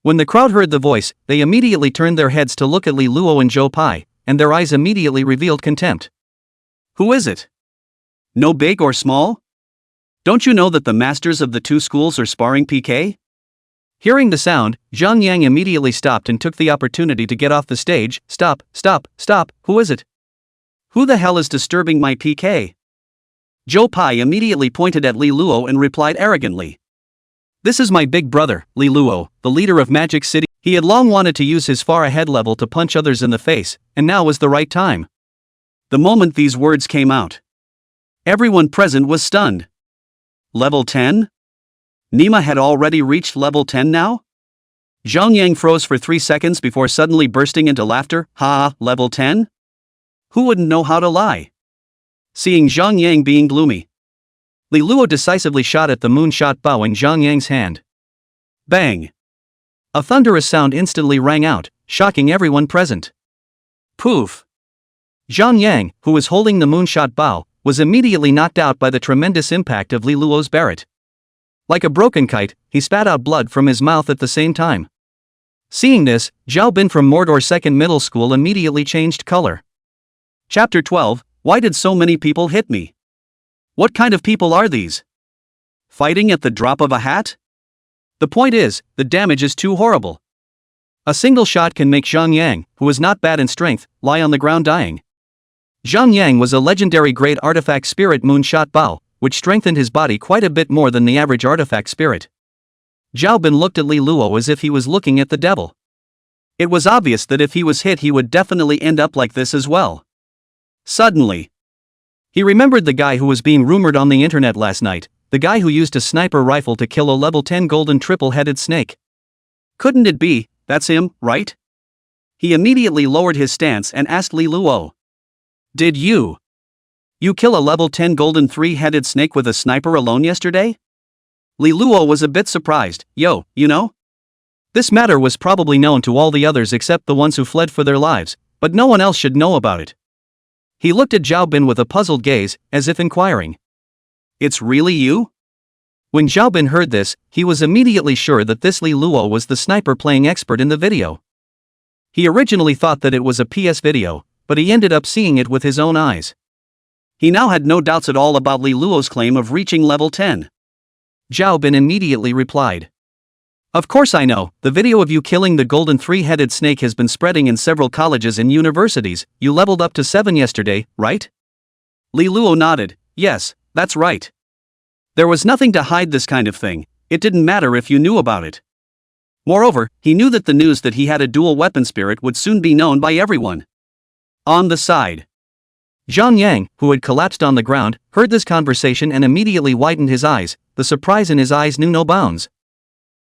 When the crowd heard the voice, they immediately turned their heads to look at Li Luo and Zhou Pai, and their eyes immediately revealed contempt. "Who is it? No big or small? Don't you know that the masters of the 2 schools are sparring PK?" Hearing the sound, Zhang Yang immediately stopped and took the opportunity to get off the stage. Stop, who is it? Who the hell is disturbing my PK?" Zhou Pai immediately pointed at Li Luo and replied arrogantly, "This is my big brother, Li Luo, the leader of Magic City." He had long wanted to use his far ahead level to punch others in the face, and now was the right time. The moment these words came out, everyone present was stunned. Level 10? Nima had already reached level 10 now? Zhang Yang froze for 3 seconds before suddenly bursting into laughter. "Ha, level 10? Who wouldn't know how to lie?" Seeing Zhang Yang being gloomy, Li Luo decisively shot at the moonshot bow in Zhang Yang's hand. Bang! A thunderous sound instantly rang out, shocking everyone present. Poof! Zhang Yang, who was holding the moonshot bow, was immediately knocked out by the tremendous impact of Li Luo's Barrett. Like a broken kite, he spat out blood from his mouth at the same time. Seeing this, Zhao Bin from Mordor Second Middle School immediately changed color. Chapter 12, Why did so many people hit me? What kind of people are these? Fighting at the drop of a hat? The point is, the damage is too horrible. A single shot can make Zhang Yang, who was not bad in strength, lie on the ground dying. Zhang Yang was a legendary great artifact spirit moonshot bow, which strengthened his body quite a bit more than the average artifact spirit. Zhao Bin looked at Li Luo as if he was looking at the devil. It was obvious that if he was hit he would definitely end up like this as well. Suddenly, he remembered the guy who was being rumored on the internet last night, the guy who used a sniper rifle to kill a level 10 golden triple-headed snake. Couldn't it be, that's him, right? He immediately lowered his stance and asked Li Luo. Did you kill a level 10 golden 3-headed snake with a sniper alone yesterday? Li Luo was a bit surprised. You know? This matter was probably known to all the others except the ones who fled for their lives, but no one else should know about it. He looked at Zhao Bin with a puzzled gaze, as if inquiring. It's really you? When Zhao Bin heard this, he was immediately sure that this Li Luo was the sniper playing expert in the video. He originally thought that it was a PS video, but he ended up seeing it with his own eyes. He now had no doubts at all about Li Luo's claim of reaching level 10. Zhao Bin immediately replied. Of course I know, the video of you killing the golden three-headed snake has been spreading in several colleges and universities. You leveled up to 7 yesterday, right? Li Luo nodded. Yes, that's right. There was nothing to hide this kind of thing, it didn't matter if you knew about it. Moreover, he knew that the news that he had a dual weapon spirit would soon be known by everyone. On the side, Zhang Yang, who had collapsed on the ground, heard this conversation and immediately widened his eyes. The surprise in his eyes knew no bounds.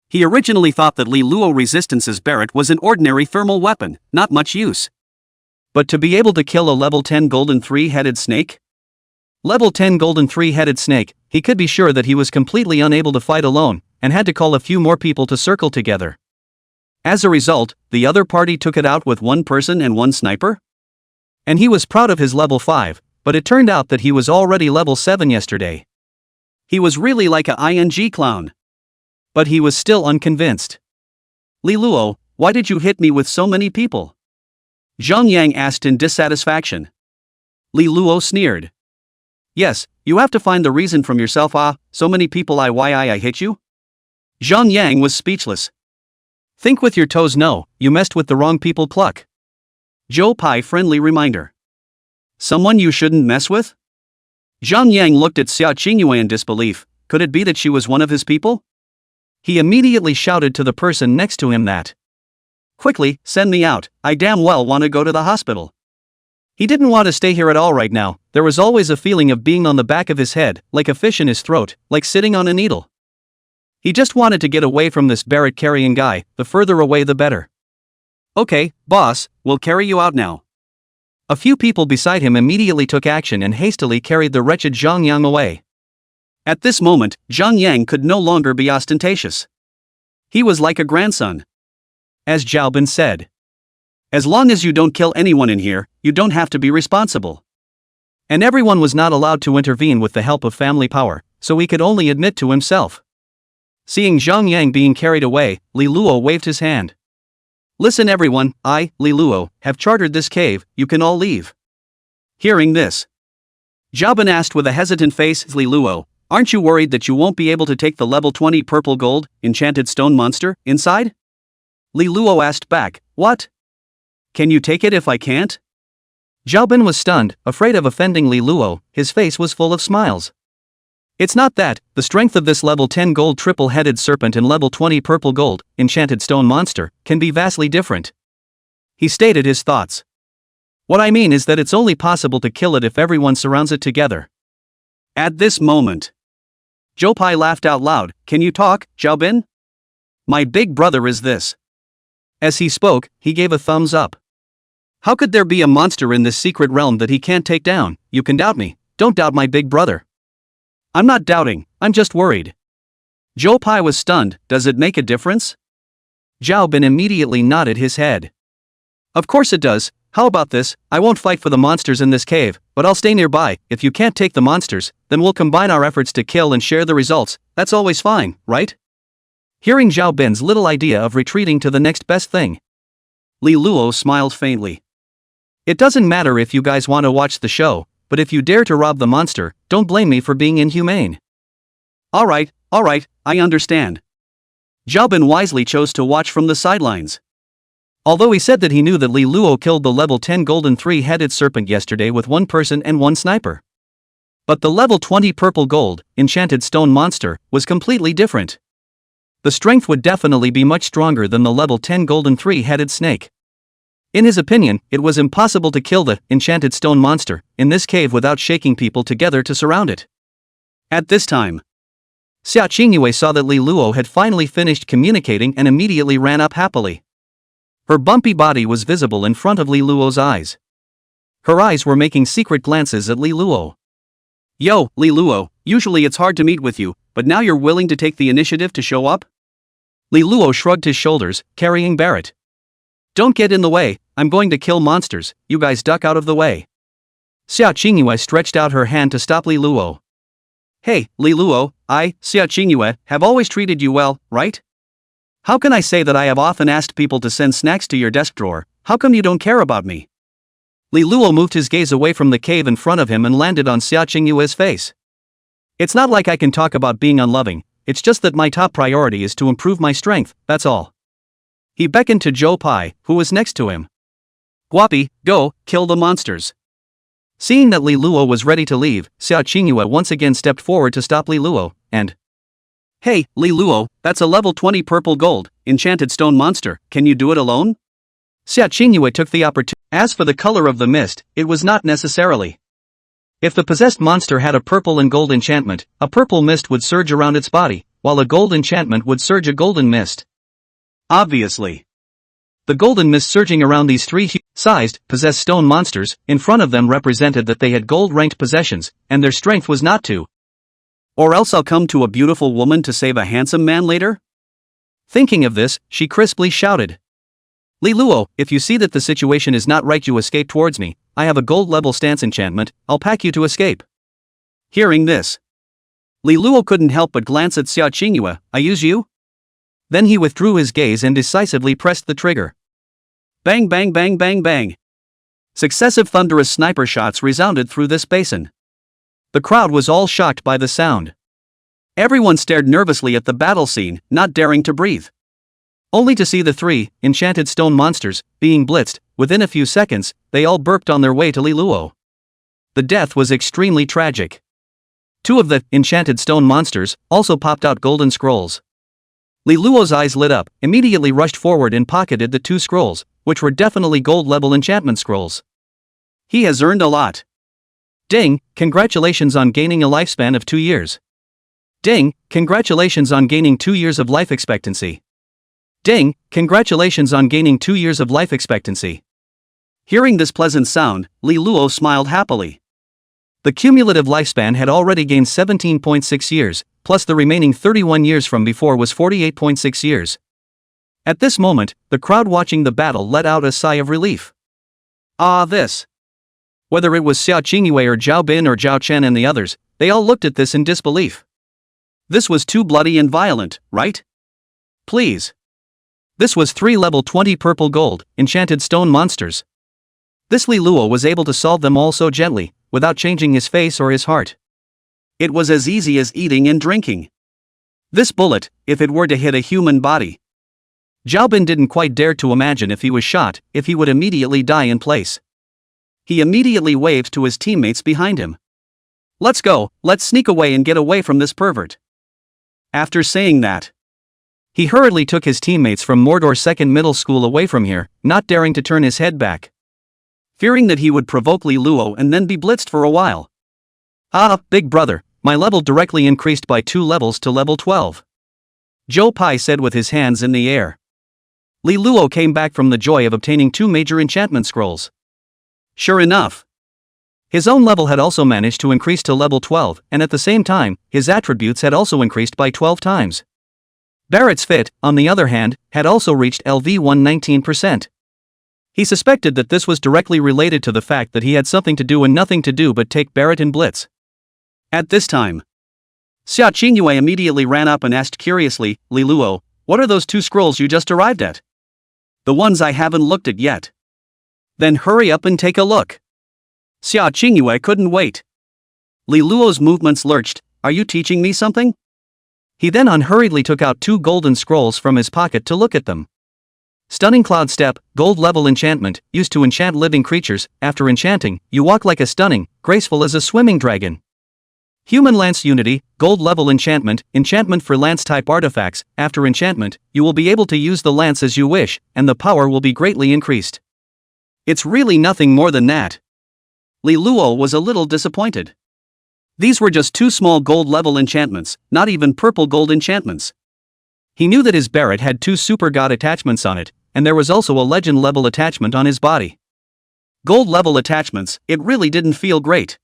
He originally thought that Li Luo Resistance's Barrett was an ordinary thermal weapon, not much use. But to be able to kill a level 10 golden three-headed snake? Level 10 golden three-headed snake, he could be sure that he was completely unable to fight alone, and had to call a few more people to circle together. As a result, the other party took it out with one person and one sniper? And he was proud of his level 5, but it turned out that he was already level 7 yesterday. He was really like a ING clown. But he was still unconvinced. Li Luo, why did you hit me with so many people? Zhang Yang asked in dissatisfaction. Li Luo sneered. Yes, you have to find the reason from yourself. So many people. Why I hit you? Zhang Yang was speechless. Think with your toes. No, you messed with the wrong people. Pluck. Zhou Pai friendly reminder. Someone you shouldn't mess with? Zhang Yang looked at Xia Qingyue in disbelief. Could it be that she was one of his people? He immediately shouted to the person next to him that. Quickly, send me out, I damn well want to go to the hospital. He didn't want to stay here at all right now. There was always a feeling of being on the back of his head, like a fish in his throat, like sitting on a needle. He just wanted to get away from this Barrett carrying guy, the further away the better. Okay, boss, we'll carry you out now. A few people beside him immediately took action and hastily carried the wretched Zhang Yang away. At this moment, Zhang Yang could no longer be ostentatious. He was like a grandson. As Zhao Bin said. As long as you don't kill anyone in here, you don't have to be responsible. And everyone was not allowed to intervene with the help of family power, so he could only admit to himself. Seeing Zhang Yang being carried away, Li Luo waved his hand. Listen everyone, I, Li Luo, have chartered this cave, you can all leave. Hearing this, Zhao Bin asked with a hesitant face, Li Luo, aren't you worried that you won't be able to take the level 20 purple gold, enchanted stone monster, inside? Li Luo asked back, what? Can you take it if I can't? Zhao Bin was stunned, afraid of offending Li Luo. His face was full of smiles. It's not that, the strength of this level 10 gold triple-headed serpent and level 20 purple gold, enchanted stone monster, can be vastly different. He stated his thoughts. What I mean is that it's only possible to kill it if everyone surrounds it together. At this moment, Zhou Pai laughed out loud. Can you talk, Zhao Bin? My big brother is this. As he spoke, he gave a thumbs up. How could there be a monster in this secret realm that he can't take down? You can doubt me, don't doubt my big brother. I'm not doubting, I'm just worried. Zhou Pai was stunned. Does it make a difference? Zhao Bin immediately nodded his head. Of course it does. How about this? I won't fight for the monsters in this cave, but I'll stay nearby. If you can't take the monsters, then we'll combine our efforts to kill and share the results. That's always fine, right? Hearing Zhao Bin's little idea of retreating to the next best thing, Li Luo smiled faintly. It doesn't matter if you guys want to watch the show, but if you dare to rob the monster, don't blame me for being inhumane. Alright, I understand. Zhao Bin wisely chose to watch from the sidelines. Although he said that he knew that Li Luo killed the level 10 golden three-headed serpent yesterday with one person and one sniper. But the level 20 purple gold, enchanted stone monster, was completely different. The strength would definitely be much stronger than the level 10 golden three-headed snake. In his opinion, it was impossible to kill the enchanted stone monster in this cave without shaking people together to surround it. At this time, Xia Qingyue saw that Li Luo had finally finished communicating and immediately ran up happily. Her bumpy body was visible in front of Li Luo's eyes. Her eyes were making secret glances at Li Luo. Yo, Li Luo, usually it's hard to meet with you, but now you're willing to take the initiative to show up? Li Luo shrugged his shoulders, carrying Barrett. Don't get in the way, I'm going to kill monsters, you guys duck out of the way. Xia Qingyue stretched out her hand to stop Li Luo. Hey, Li Luo, I, Xia Qingyue, have always treated you well, right? How can I say that I have often asked people to send snacks to your desk drawer? How come you don't care about me? Li Luo moved his gaze away from the cave in front of him and landed on Xia Qingyue's face. It's not like I can talk about being unloving, it's just that my top priority is to improve my strength, that's all. He beckoned to Zhou Pai, who was next to him. Guapi, go, kill the monsters. Seeing that Li Luo was ready to leave, Xia Qingyue once again stepped forward to stop Li Luo, and... Hey, Li Luo, that's a level 20 purple gold, enchanted stone monster, can you do it alone? Xia Qingyue took the opportunity. As for the color of the mist, it was not necessarily. If the possessed monster had a purple and gold enchantment, a purple mist would surge around its body, while a gold enchantment would surge a golden mist. Obviously. The golden mist surging around these three sized, possessed stone monsters, in front of them represented that they had gold-ranked possessions, and their strength was not to. Or else I'll come to a beautiful woman to save a handsome man later? Thinking of this, she crisply shouted. Li Luo, if you see that the situation is not right, you escape towards me. I have a gold-level stance enchantment, I'll pack you to escape. Hearing this, Li Luo couldn't help but glance at Xia Qingyue. I use you? Then he withdrew his gaze and decisively pressed the trigger. Bang bang bang bang bang. Successive thunderous sniper shots resounded through this basin. The crowd was all shocked by the sound. Everyone stared nervously at the battle scene, not daring to breathe. Only to see the three enchanted stone monsters being blitzed. Within a few seconds, they all burped on their way to Li Luo. The death was extremely tragic. Two of the enchanted stone monsters also popped out golden scrolls. Li Luo's eyes lit up, immediately rushed forward and pocketed the two scrolls, which were definitely gold-level enchantment scrolls. He has earned a lot. Ding, congratulations on gaining a lifespan of 2 years. Ding, congratulations on gaining 2 years of life expectancy. Ding, congratulations on gaining 2 years of life expectancy. Hearing this pleasant sound, Li Luo smiled happily. The cumulative lifespan had already gained 17.6 years, plus the remaining 31 years from before was 48.6 years. At this moment, the crowd watching the battle let out a sigh of relief. Ah, this. Whether it was Xia Qingyue or Zhao Bin or Zhao Chen and the others, they all looked at this in disbelief. This was too bloody and violent, right? Please. This was 3 level 20 purple gold, enchanted stone monsters. This Li Luo was able to solve them all so gently, without changing his face or his heart. It was as easy as eating and drinking. This bullet, if it were to hit a human body. Zhao Bin didn't quite dare to imagine if he was shot, if he would immediately die in place. He immediately waved to his teammates behind him. Let's go, let's sneak away and get away from this pervert. After saying that, he hurriedly took his teammates from Mordor Second Middle School away from here, not daring to turn his head back. Fearing that he would provoke Li Luo and then be blitzed for a while. Ah, big brother, my level directly increased by 2 levels to level 12. Zhou Pai said with his hands in the air. Li Luo came back from the joy of obtaining 2 major enchantment scrolls. Sure enough, his own level had also managed to increase to level 12, and at the same time, his attributes had also increased by 12 times. Barrett's fit, on the other hand, had also reached LV 119%. He suspected that this was directly related to the fact that he had something to do and nothing to do but take Barrett in blitz. At this time, Xia Qingyue immediately ran up and asked curiously, Li Luo, what are those 2 scrolls you just arrived at? The ones I haven't looked at yet. Then hurry up and take a look. Xia Qingyue couldn't wait. Li Luo's movements lurched. Are you teaching me something? He then unhurriedly took out 2 golden scrolls from his pocket to look at them. Stunning Cloud Step, gold level enchantment, used to enchant living creatures. After enchanting, you walk like a stunning, graceful as a swimming dragon. Human Lance Unity, gold level enchantment, enchantment for lance type artifacts. After enchantment, you will be able to use the lance as you wish, and the power will be greatly increased. It's really nothing more than that. Li Luo was a little disappointed. These were just 2 small gold-level enchantments, not even purple gold enchantments. He knew that his Barrett had 2 super god attachments on it, and there was also a legend-level attachment on his body. Gold-level attachments, it really didn't feel great.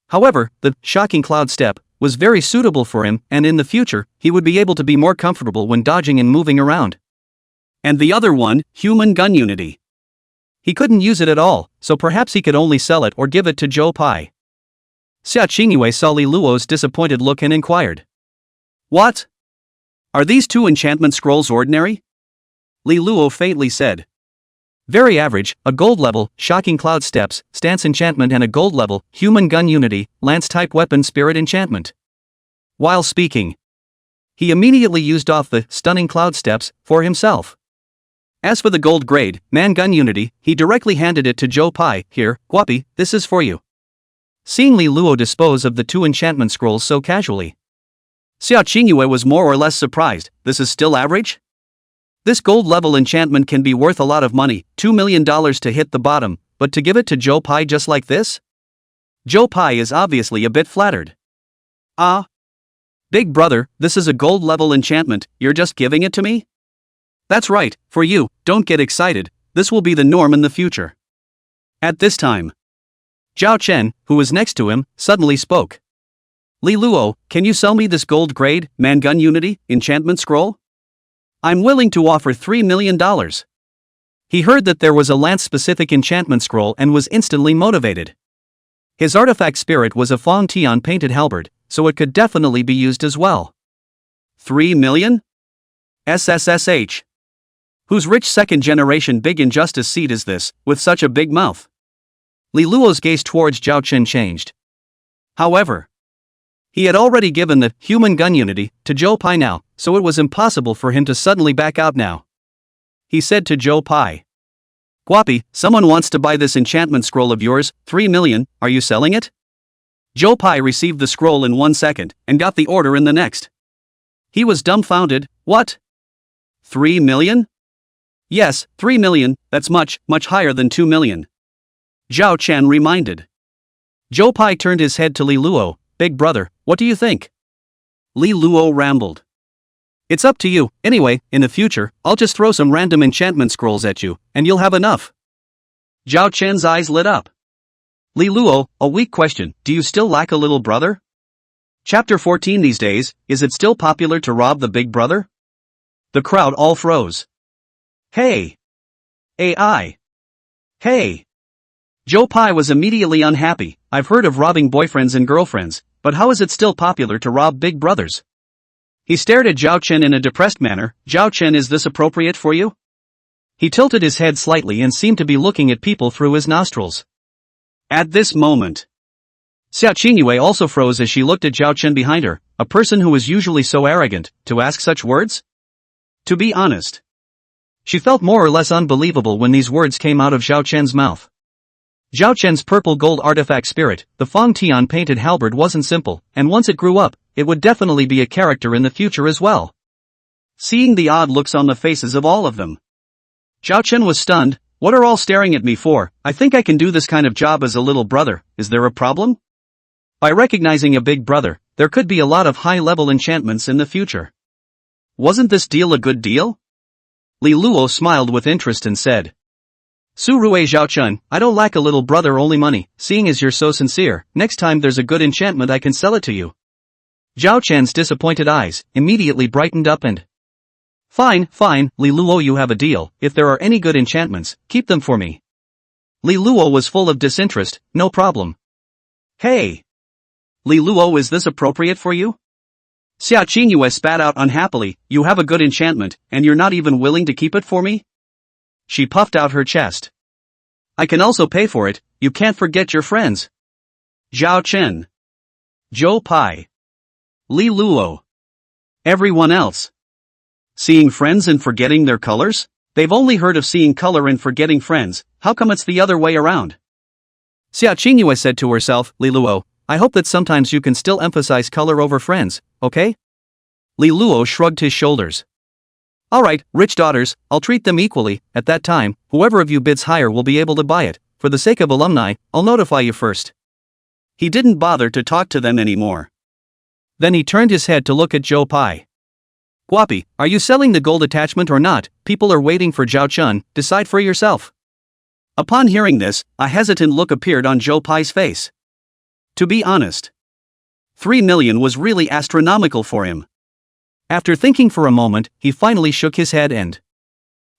However, the shocking Cloud Step was very suitable for him, and in the future, he would be able to be more comfortable when dodging and moving around. And the other one, Human Gun Unity. He couldn't use it at all, so perhaps he could only sell it or give it to Zhou Pai. Xia Qingyue saw Li Luo's disappointed look and inquired. What? Are these two enchantment scrolls ordinary? Li Luo faintly said. Very average, a gold level, shocking cloud steps, stance enchantment, and a gold level, human gun unity, lance type weapon spirit enchantment. While speaking, he immediately used off the stunning cloud steps for himself. As for the gold grade, man gun unity, he directly handed it to Zhou Pai. Here, Guapi, this is for you. Seeing Li Luo dispose of the two enchantment scrolls so casually, Xia Qingyue was more or less surprised. This is still average? This gold level enchantment can be worth a lot of money, $2 million to hit the bottom, but to give it to Zhou Pai just like this? Zhou Pai is obviously a bit flattered. Ah? Big brother, this is a gold level enchantment, you're just giving it to me? That's right, for you, don't get excited, this will be the norm in the future. At this time, Zhao Chen, who was next to him, suddenly spoke. Li Luo, can you sell me this gold grade, man gun unity, enchantment scroll? I'm willing to offer $3 million. He heard that there was a lance-specific enchantment scroll and was instantly motivated. His artifact spirit was a Fong Tian painted halberd, so it could definitely be used as well. 3 million? SSSH. Whose rich second-generation big injustice seed is this, with such a big mouth? Li Luo's gaze towards Zhao Chen changed. However, he had already given the human gun unity to Zhou Pai now, so it was impossible for him to suddenly back out now. He said to Zhou Pai, Guapi, someone wants to buy this enchantment scroll of yours, 3 million, are you selling it? Zhou Pai received the scroll in 1 second, and got the order in the next. He was dumbfounded. What? 3 million? Yes, 3 million, that's much, much higher than 2 million. Zhao Chen reminded. Zhou Pai turned his head to Li Luo. Big brother, what do you think? Li Luo rambled. It's up to you, anyway, in the future, I'll just throw some random enchantment scrolls at you, and you'll have enough. Zhao Chen's eyes lit up. Li Luo, a weak question, do you still lack a little brother? Chapter 14 these days, is it still popular to rob the big brother? The crowd all froze. Hey! AI! Hey! Zhou Pai was immediately unhappy. I've heard of robbing boyfriends and girlfriends, but how is it still popular to rob big brothers? He stared at Zhao Chen in a depressed manner. Zhao Chen, is this appropriate for you? He tilted his head slightly and seemed to be looking at people through his nostrils. At this moment, Xia Qingyue also froze as she looked at Zhao Chen behind her, a person who was usually so arrogant, to ask such words? To be honest, she felt more or less unbelievable when these words came out of Zhao Chen's mouth. Zhao Chen's purple gold artifact spirit, the Fong Tian painted halberd, wasn't simple, and once it grew up, it would definitely be a character in the future as well. Seeing the odd looks on the faces of all of them, Zhao Chen was stunned. What are all staring at me for? I think I can do this kind of job as a little brother, is there a problem? By recognizing a big brother, there could be a lot of high-level enchantments in the future. Wasn't this deal a good deal? Li Luo smiled with interest and said, Su Rui Zhao Chen, I don't lack a little brother, only money, seeing as you're so sincere, next time there's a good enchantment I can sell it to you. Zhao Chen's disappointed eyes immediately brightened up and, Fine, Li Luo, you have a deal, if there are any good enchantments, keep them for me. Li Luo was full of disinterest. No problem. Hey! Li Luo, is this appropriate for you? Xia Qingyue spat out unhappily. You have a good enchantment, and you're not even willing to keep it for me? She puffed out her chest. I can also pay for it, you can't forget your friends. Zhao Chen, Zhou Pai, Li Luo, everyone else. Seeing friends and forgetting their colors? They've only heard of seeing color and forgetting friends, how come it's the other way around? Xia Qingyue said to herself, Li Luo, I hope that sometimes you can still emphasize color over friends, okay? Li Luo shrugged his shoulders. Alright, rich daughters, I'll treat them equally. At that time, whoever of you bids higher will be able to buy it. For the sake of alumni, I'll notify you first. He didn't bother to talk to them anymore. Then he turned his head to look at Zhou Pai. Guapi, are you selling the gold attachment or not? People are waiting for Zhao Chen, decide for yourself. Upon hearing this, a hesitant look appeared on Zhou Pai's face. To be honest, 3 million was really astronomical for him. After thinking for a moment, he finally shook his head and,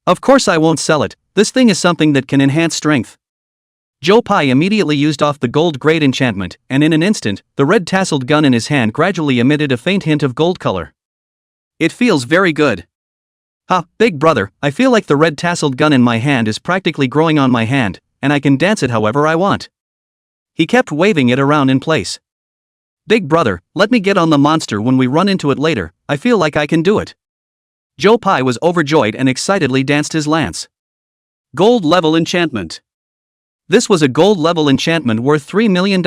Of course I won't sell it, this thing is something that can enhance strength. Zhou Pai immediately used off the gold grade enchantment, and in an instant, the red tasseled gun in his hand gradually emitted a faint hint of gold color. It feels very good. Ha, big brother, I feel like the red tasseled gun in my hand is practically growing on my hand, and I can dance it however I want. He kept waving it around in place. Big brother, let me get on the monster when we run into it later, I feel like I can do it. Joe Pye was overjoyed and excitedly danced his lance. Gold level enchantment. This was a gold level enchantment worth $3 million.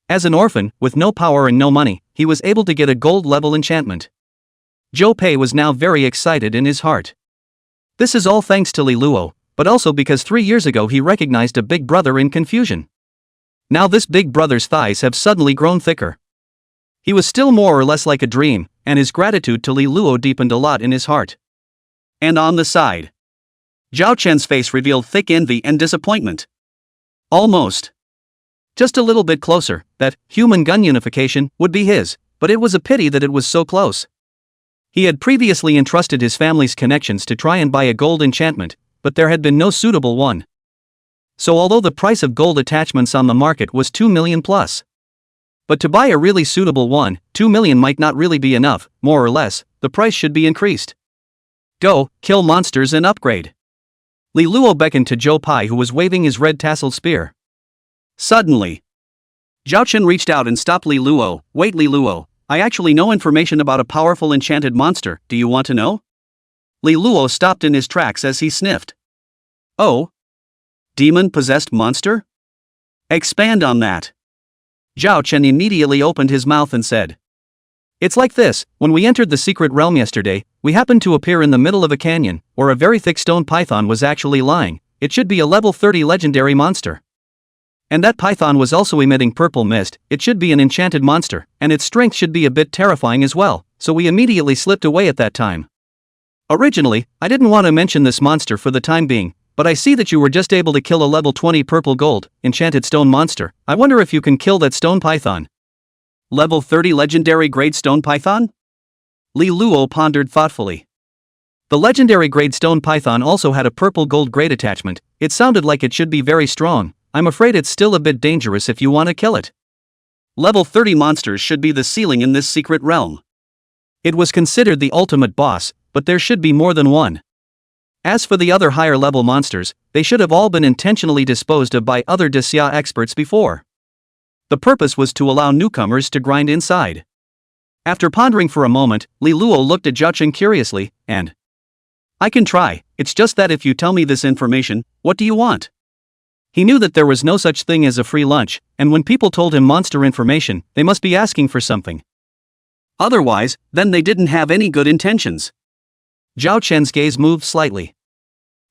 As an orphan, with no power and no money, he was able to get a gold level enchantment. Joe Pye was now very excited in his heart. This is all thanks to Li Luo, but also because 3 years ago he recognized a big brother in confusion. Now this big brother's thighs have suddenly grown thicker. He was still more or less like a dream, and his gratitude to Li Luo deepened a lot in his heart. And on the side, Zhao Chen's face revealed thick envy and disappointment. Almost. Just a little bit closer, that human gun unification would be his, but it was a pity that it was so close. He had previously entrusted his family's connections to try and buy a gold enchantment, but there had been no suitable one. So although the price of gold attachments on the market was 2 million plus, but to buy a really suitable one, 2 million might not really be enough, more or less, the price should be increased. Go, kill monsters and upgrade. Li Luo beckoned to Joe Pye, who was waving his red tasseled spear. Suddenly, Zhao Chen reached out and stopped Li Luo. Wait, Li Luo, I actually know information about a powerful enchanted monster, do you want to know? Li Luo stopped in his tracks as he sniffed. Oh? Demon-possessed monster? Expand on that. Zhao Chen immediately opened his mouth and said. It's like this, when we entered the secret realm yesterday, we happened to appear in the middle of a canyon, where a very thick stone python was actually lying. It should be a level 30 legendary monster. And that python was also emitting purple mist. It should be an enchanted monster, and its strength should be a bit terrifying as well, so we immediately slipped away at that time. Originally, I didn't want to mention this monster for the time being, but I see that you were just able to kill a level 20 purple gold, enchanted stone monster. I wonder if you can kill that stone python. Level 30 legendary grade stone python? Li Luo pondered thoughtfully. The legendary grade stone python also had a purple gold grade attachment. It sounded like it should be very strong. I'm afraid it's still a bit dangerous if you want to kill it. Level 30 monsters should be the ceiling in this secret realm. It was considered the ultimate boss, but there should be more than one. As for the other higher level monsters, they should have all been intentionally disposed of by other Xia experts before. The purpose was to allow newcomers to grind inside. After pondering for a moment, Li Luo looked at Zhao Chen curiously, and I can try, it's just that if you tell me this information, what do you want? He knew that there was no such thing as a free lunch, and when people told him monster information, they must be asking for something. Otherwise, then they didn't have any good intentions. Zhao Chen's gaze moved slightly.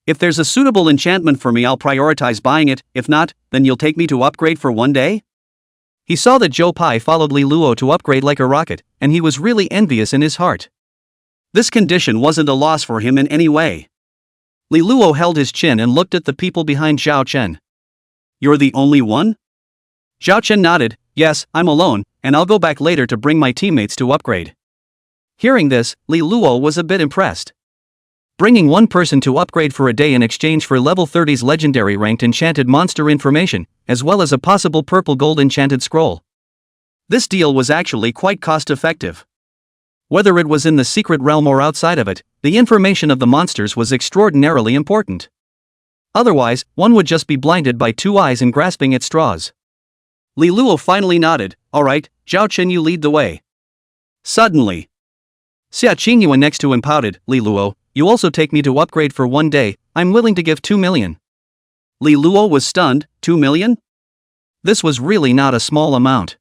If there's a suitable enchantment for me, I'll prioritize buying it. If not, then you'll take me to upgrade for one day? He saw that Joe Pye followed Li Luo to upgrade like a rocket, and he was really envious in his heart. This condition wasn't a loss for him in any way. Li Luo held his chin and looked at the people behind Zhao Chen. You're the only one? Zhao Chen nodded. Yes, I'm alone, and I'll go back later to bring my teammates to upgrade. Hearing this, Li Luo was a bit impressed. Bringing one person to upgrade for a day in exchange for level 30's legendary ranked enchanted monster information, as well as a possible purple gold enchanted scroll. This deal was actually quite cost-effective. Whether it was in the secret realm or outside of it, the information of the monsters was extraordinarily important. Otherwise, one would just be blinded by two eyes and grasping at straws. Li Luo finally nodded. Alright, Zhao Chen, you lead the way. Suddenly, Xia Qingyuan next to him pouted. Li Luo, you also take me to upgrade for one day. I'm willing to give 2 million. Li Luo was stunned. 2 million? This was really not a small amount.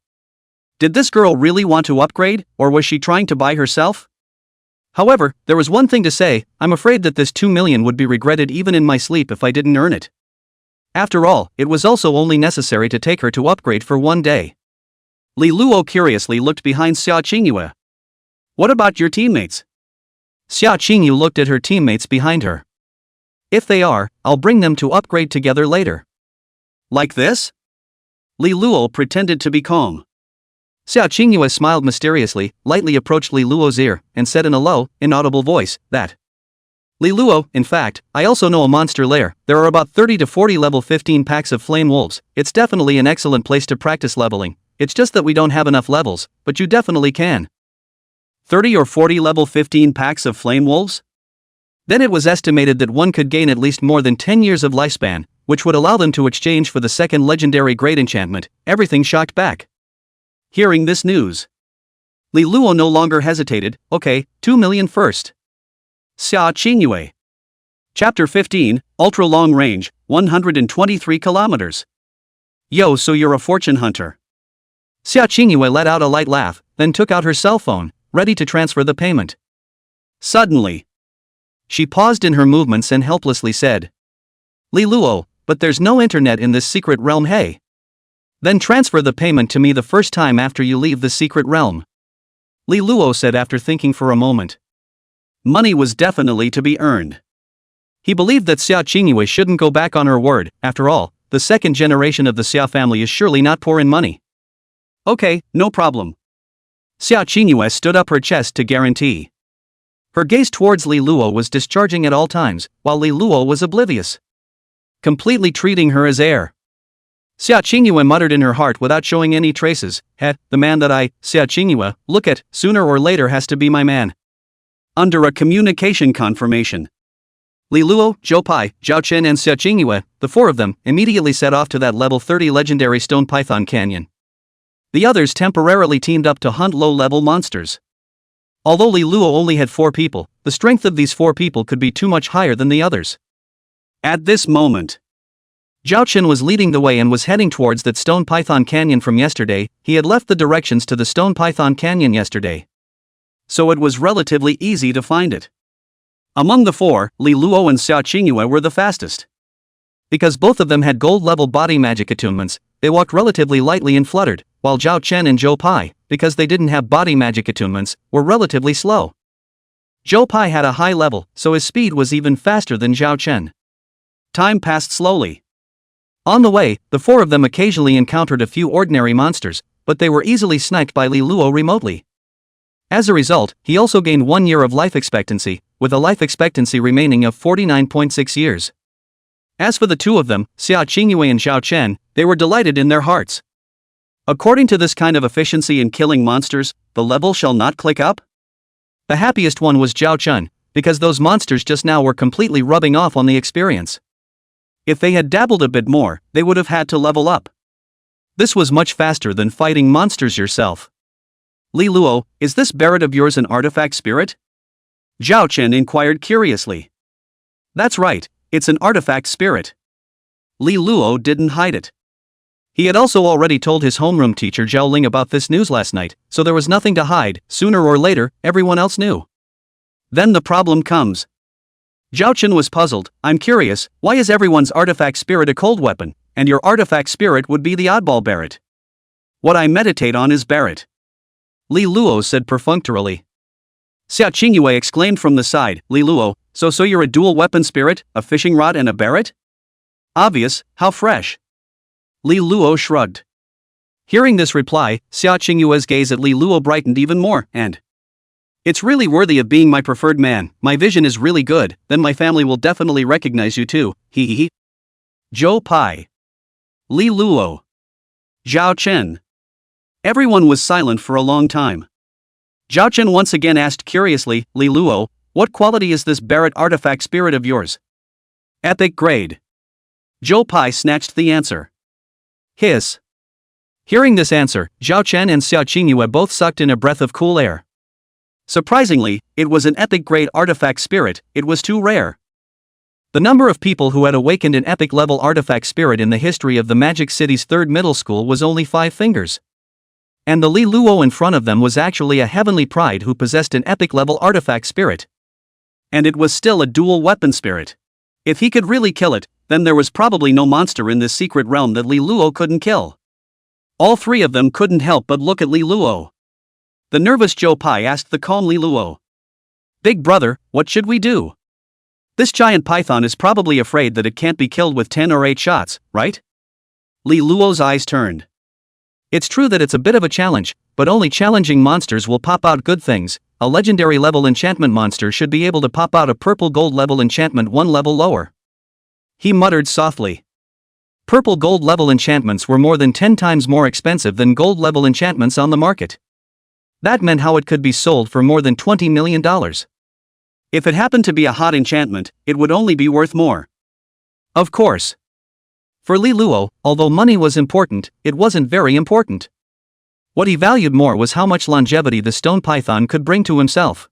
Did this girl really want to upgrade, or was she trying to buy herself? However, there was one thing to say, I'm afraid that this 2 million would be regretted even in my sleep if I didn't earn it. After all, it was also only necessary to take her to upgrade for one day. Li Luo curiously looked behind Xia Qingyue. What about your teammates? Xia Qingyu looked at her teammates behind her. If they are, I'll bring them to upgrade together later. Like this? Li Luo pretended to be calm. Xia Qingyue smiled mysteriously, lightly approached Li Luo's ear, and said in a low, inaudible voice, that Li Luo, in fact, I also know a monster lair. There are about 30 to 40 level 15 packs of flame wolves. It's definitely an excellent place to practice leveling. It's just that we don't have enough levels, but you definitely can. 30 or 40 level 15 packs of flame wolves? Then it was estimated that one could gain at least more than 10 years of lifespan, which would allow them to exchange for the second legendary great enchantment. Everything shocked back. Hearing this news, Li Luo no longer hesitated. Okay, 2 million first. Xia Qingyue. Chapter 15, Ultra Long Range, 123 kilometers. Yo, so you're a fortune hunter. Xia Qingyue let out a light laugh, then took out her cell phone, ready to transfer the payment. Suddenly, she paused in her movements and helplessly said, Li Luo, but there's no internet in this secret realm, hey. Then transfer the payment to me the first time after you leave the secret realm. Li Luo said after thinking for a moment. Money was definitely to be earned. He believed that Xia Qingyue shouldn't go back on her word. After all, the second generation of the Xia family is surely not poor in money. Okay, no problem. Xia Qingyue stood up her chest to guarantee. Her gaze towards Li Luo was discharging at all times, while Li Luo was oblivious, completely treating her as air. Xia Qingyue muttered in her heart without showing any traces. The man that Xia Qingyue, look at, sooner or later has to be my man. Under a communication confirmation, Li Luo, Zhou Pai, Zhao Chen and Xia Qingyue, the four of them, immediately set off to that level 30 legendary stone python canyon. The others temporarily teamed up to hunt low-level monsters. Although Li Luo only had 4 people, the strength of these 4 people could be too much higher than the others. At this moment, Zhao Chen was leading the way and was heading towards that stone python canyon from yesterday. He had left the directions to the stone python canyon yesterday, so it was relatively easy to find it. Among the 4, Li Luo and Xia Qingyue were the fastest. Because both of them had gold-level body magic attunements, they walked relatively lightly and fluttered, while Zhao Chen and Zhou Pai, because they didn't have body magic attunements, were relatively slow. Zhou Pai had a high level, so his speed was even faster than Zhao Chen. Time passed slowly. On the way, the 4 of them occasionally encountered a few ordinary monsters, but they were easily sniped by Li Luo remotely. As a result, he also gained 1 year of life expectancy, with a life expectancy remaining of 49.6 years. As for the 2 of them, Xia Qingyue and Zhao Chen, they were delighted in their hearts. According to this kind of efficiency in killing monsters, the level shall not click up? The happiest one was Zhao Chen, because those monsters just now were completely rubbing off on the experience. If they had dabbled a bit more, they would have had to level up. This was much faster than fighting monsters yourself. Li Luo, is this Barrett of yours an artifact spirit? Zhao Chen inquired curiously. That's right, it's an artifact spirit. Li Luo didn't hide it. He had also already told his homeroom teacher Zhao Ling about this news last night, so there was nothing to hide. Sooner or later, everyone else knew. Then the problem comes. Zhao Chen was puzzled. I'm curious, why is everyone's artifact spirit a cold weapon, and your artifact spirit would be the oddball Barrett? What I meditate on is Barrett. Li Luo said perfunctorily. Xia Qingyue exclaimed from the side, Li Luo, so you're a dual weapon spirit, a fishing rod and a Barrett? Obvious, how fresh. Li Luo shrugged. Hearing this reply, Xia Qingyue's gaze at Li Luo brightened even more, and it's really worthy of being my preferred man. My vision is really good, then my family will definitely recognize you too, he. Zhou Pai, Li Luo, Zhao Chen. Everyone was silent for a long time. Zhao Chen once again asked curiously, Li Luo, what quality is this Barrett artifact spirit of yours? Epic grade. Zhou Pai snatched the answer. Hiss. Hearing this answer, Zhao Chen and Xia Qingyue both sucked in a breath of cool air. Surprisingly, it was an epic grade artifact spirit. It was too rare. The number of people who had awakened an epic level artifact spirit in the history of the Magic City's 3rd middle school was only 5 fingers. And the Li Luo in front of them was actually a heavenly pride who possessed an epic level artifact spirit. And it was still a dual weapon spirit. If he could really kill it, then there was probably no monster in this secret realm that Li Luo couldn't kill. All 3 of them couldn't help but look at Li Luo. The nervous Zhou Pai asked the calm Li Luo. Big brother, what should we do? This giant python is probably afraid that it can't be killed with 10 or 8 shots, right? Li Luo's eyes turned. It's true that it's a bit of a challenge, but only challenging monsters will pop out good things. A legendary level enchantment monster should be able to pop out a purple gold level enchantment 1 level lower. He muttered softly. Purple gold level enchantments were more than 10 times more expensive than gold level enchantments on the market. That meant how it could be sold for more than $20 million. If it happened to be a hot enchantment, it would only be worth more. Of course. For Li Luo, although money was important, it wasn't very important. What he valued more was how much longevity the stone python could bring to himself.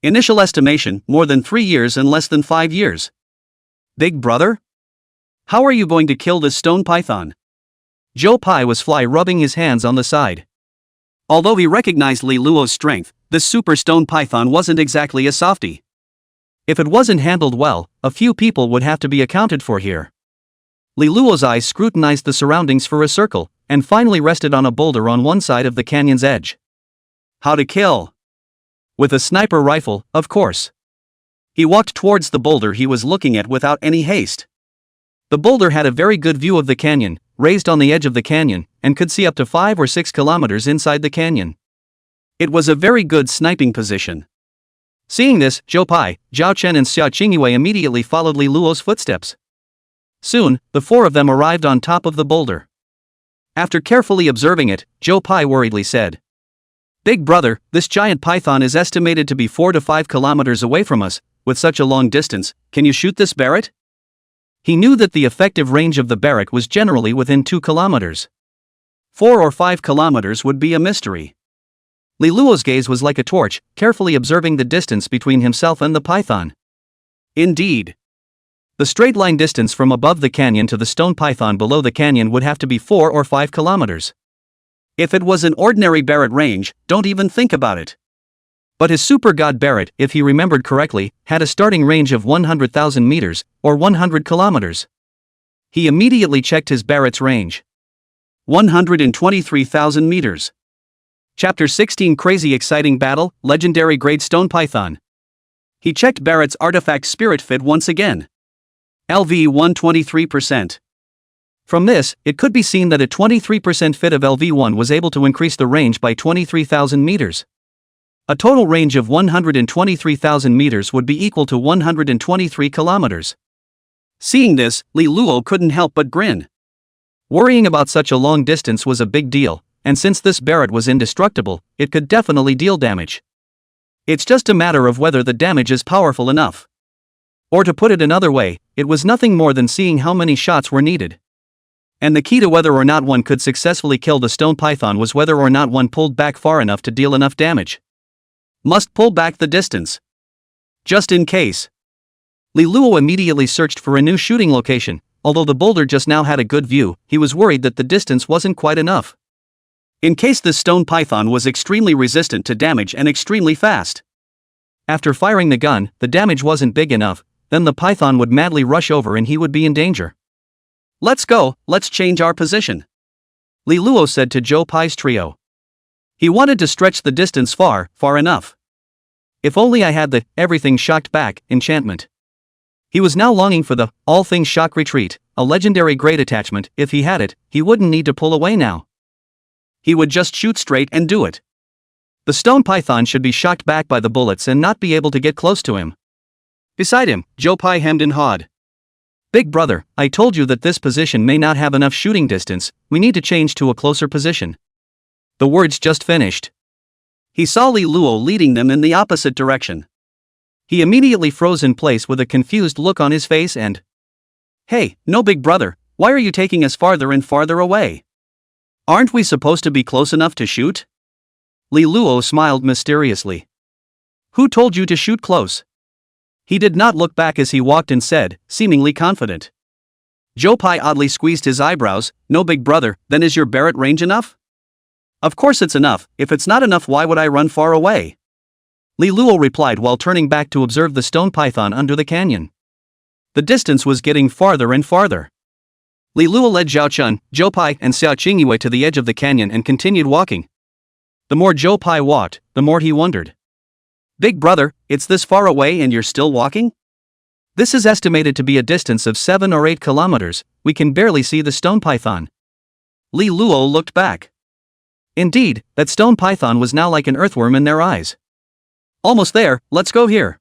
Initial estimation, more than 3 years and less than 5 years. Big brother? How are you going to kill this stone python? Zhou Pai was rubbing his hands on the side. Although he recognized Li Luo's strength, this super stone python wasn't exactly a softie. If it wasn't handled well, a few people would have to be accounted for here. Li Luo's eyes scrutinized the surroundings for a circle, and finally rested on a boulder on one side of the canyon's edge. How to kill? With a sniper rifle, of course. He walked towards the boulder he was looking at without any haste. The boulder had a very good view of the canyon, raised on the edge of the canyon, and could see up to 5 or 6 kilometers inside the canyon. It was a very good sniping position. Seeing this, Zhou Pai, Zhao Chen and Xia Qingyue immediately followed Li Luo's footsteps. Soon, the 4 of them arrived on top of the boulder. After carefully observing it, Zhou Pai worriedly said, "Big brother, this giant python is estimated to be 4 to 5 kilometers away from us. With such a long distance, can you shoot this Barrett?" He knew that the effective range of the Barrett was generally within 2 kilometers. 4 or 5 kilometers would be a mystery. Li Luo's gaze was like a torch, carefully observing the distance between himself and the python. Indeed. The straight line distance from above the canyon to the stone python below the canyon would have to be 4 or 5 kilometers. If it was an ordinary Barrett range, don't even think about it. But his super god Barrett, if he remembered correctly, had a starting range of 100,000 meters, or 100 kilometers. He immediately checked his Barrett's range. 123,000 meters. Chapter 16 Crazy Exciting Battle, Legendary Grade Stone Python. He checked Barrett's artifact spirit fit once again. LV 123%. From this, it could be seen that a 23% fit of LV1 was able to increase the range by 23,000 meters. A total range of 123,000 meters would be equal to 123 kilometers. Seeing this, Li Luo couldn't help but grin. Worrying about such a long distance was a big deal, and since this Barrett was indestructible, it could definitely deal damage. It's just a matter of whether the damage is powerful enough. Or to put it another way, it was nothing more than seeing how many shots were needed. And the key to whether or not one could successfully kill the stone python was whether or not one pulled back far enough to deal enough damage. Must pull back the distance. Just in case. Li Luo immediately searched for a new shooting location. Although the boulder just now had a good view, he was worried that the distance wasn't quite enough. In case this stone python was extremely resistant to damage and extremely fast. After firing the gun, the damage wasn't big enough, then the python would madly rush over and he would be in danger. "Let's go, let's change our position," Li Luo said to Zhou Pai's trio. He wanted to stretch the distance far enough. If only I had the everything shocked back enchantment. He was now longing for the all things shock retreat, a legendary grade attachment. If he had it, he wouldn't need to pull away now. He would just shoot straight and do it. The stone python should be shocked back by the bullets and not be able to get close to him. Beside him, Zhou Pai hemmed and hawed. "Big brother, I told you that this position may not have enough shooting distance, we need to change to a closer position." The words just finished. He saw Li Luo leading them in the opposite direction. He immediately froze in place with a confused look on his face and, "Hey, no big brother, why are you taking us farther and farther away? Aren't we supposed to be close enough to shoot?" Li Luo smiled mysteriously. "Who told you to shoot close?" He did not look back as he walked and said, seemingly confident. Zhou Pai oddly squeezed his eyebrows. "No big brother, then is your Barrett range enough?" "Of course it's enough, if it's not enough why would I run far away?" Li Luo replied while turning back to observe the stone python under the canyon. The distance was getting farther and farther. Li Luo led Zhao Chun, Zhou Pai and Xia Qingyue to the edge of the canyon and continued walking. The more Zhou Pai walked, the more he wondered. "Big brother, it's this far away and you're still walking? This is estimated to be a distance of 7 or 8 kilometers, we can barely see the stone python." Li Luo looked back. Indeed, that stone python was now like an earthworm in their eyes. "Almost there, let's go here."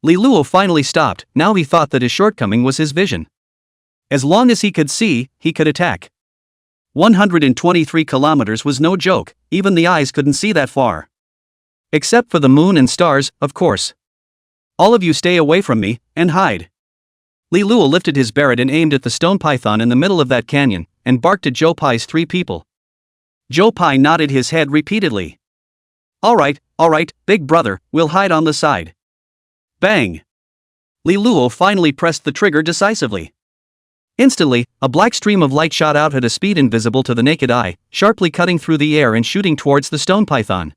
Li Luo finally stopped. Now he thought that his shortcoming was his vision. As long as he could see, he could attack. 123 kilometers was no joke, even the eyes couldn't see that far. Except for the moon and stars, of course. All of you stay away from me, and hide. Li Luo lifted his Barrett and aimed at the stone python in the middle of that canyon, and barked at Joe Pai's 3 people. Joe Pai nodded his head repeatedly. Alright, big brother, we'll hide on the side. Bang! Li Luo finally pressed the trigger decisively. Instantly, a black stream of light shot out at a speed invisible to the naked eye, sharply cutting through the air and shooting towards the stone python.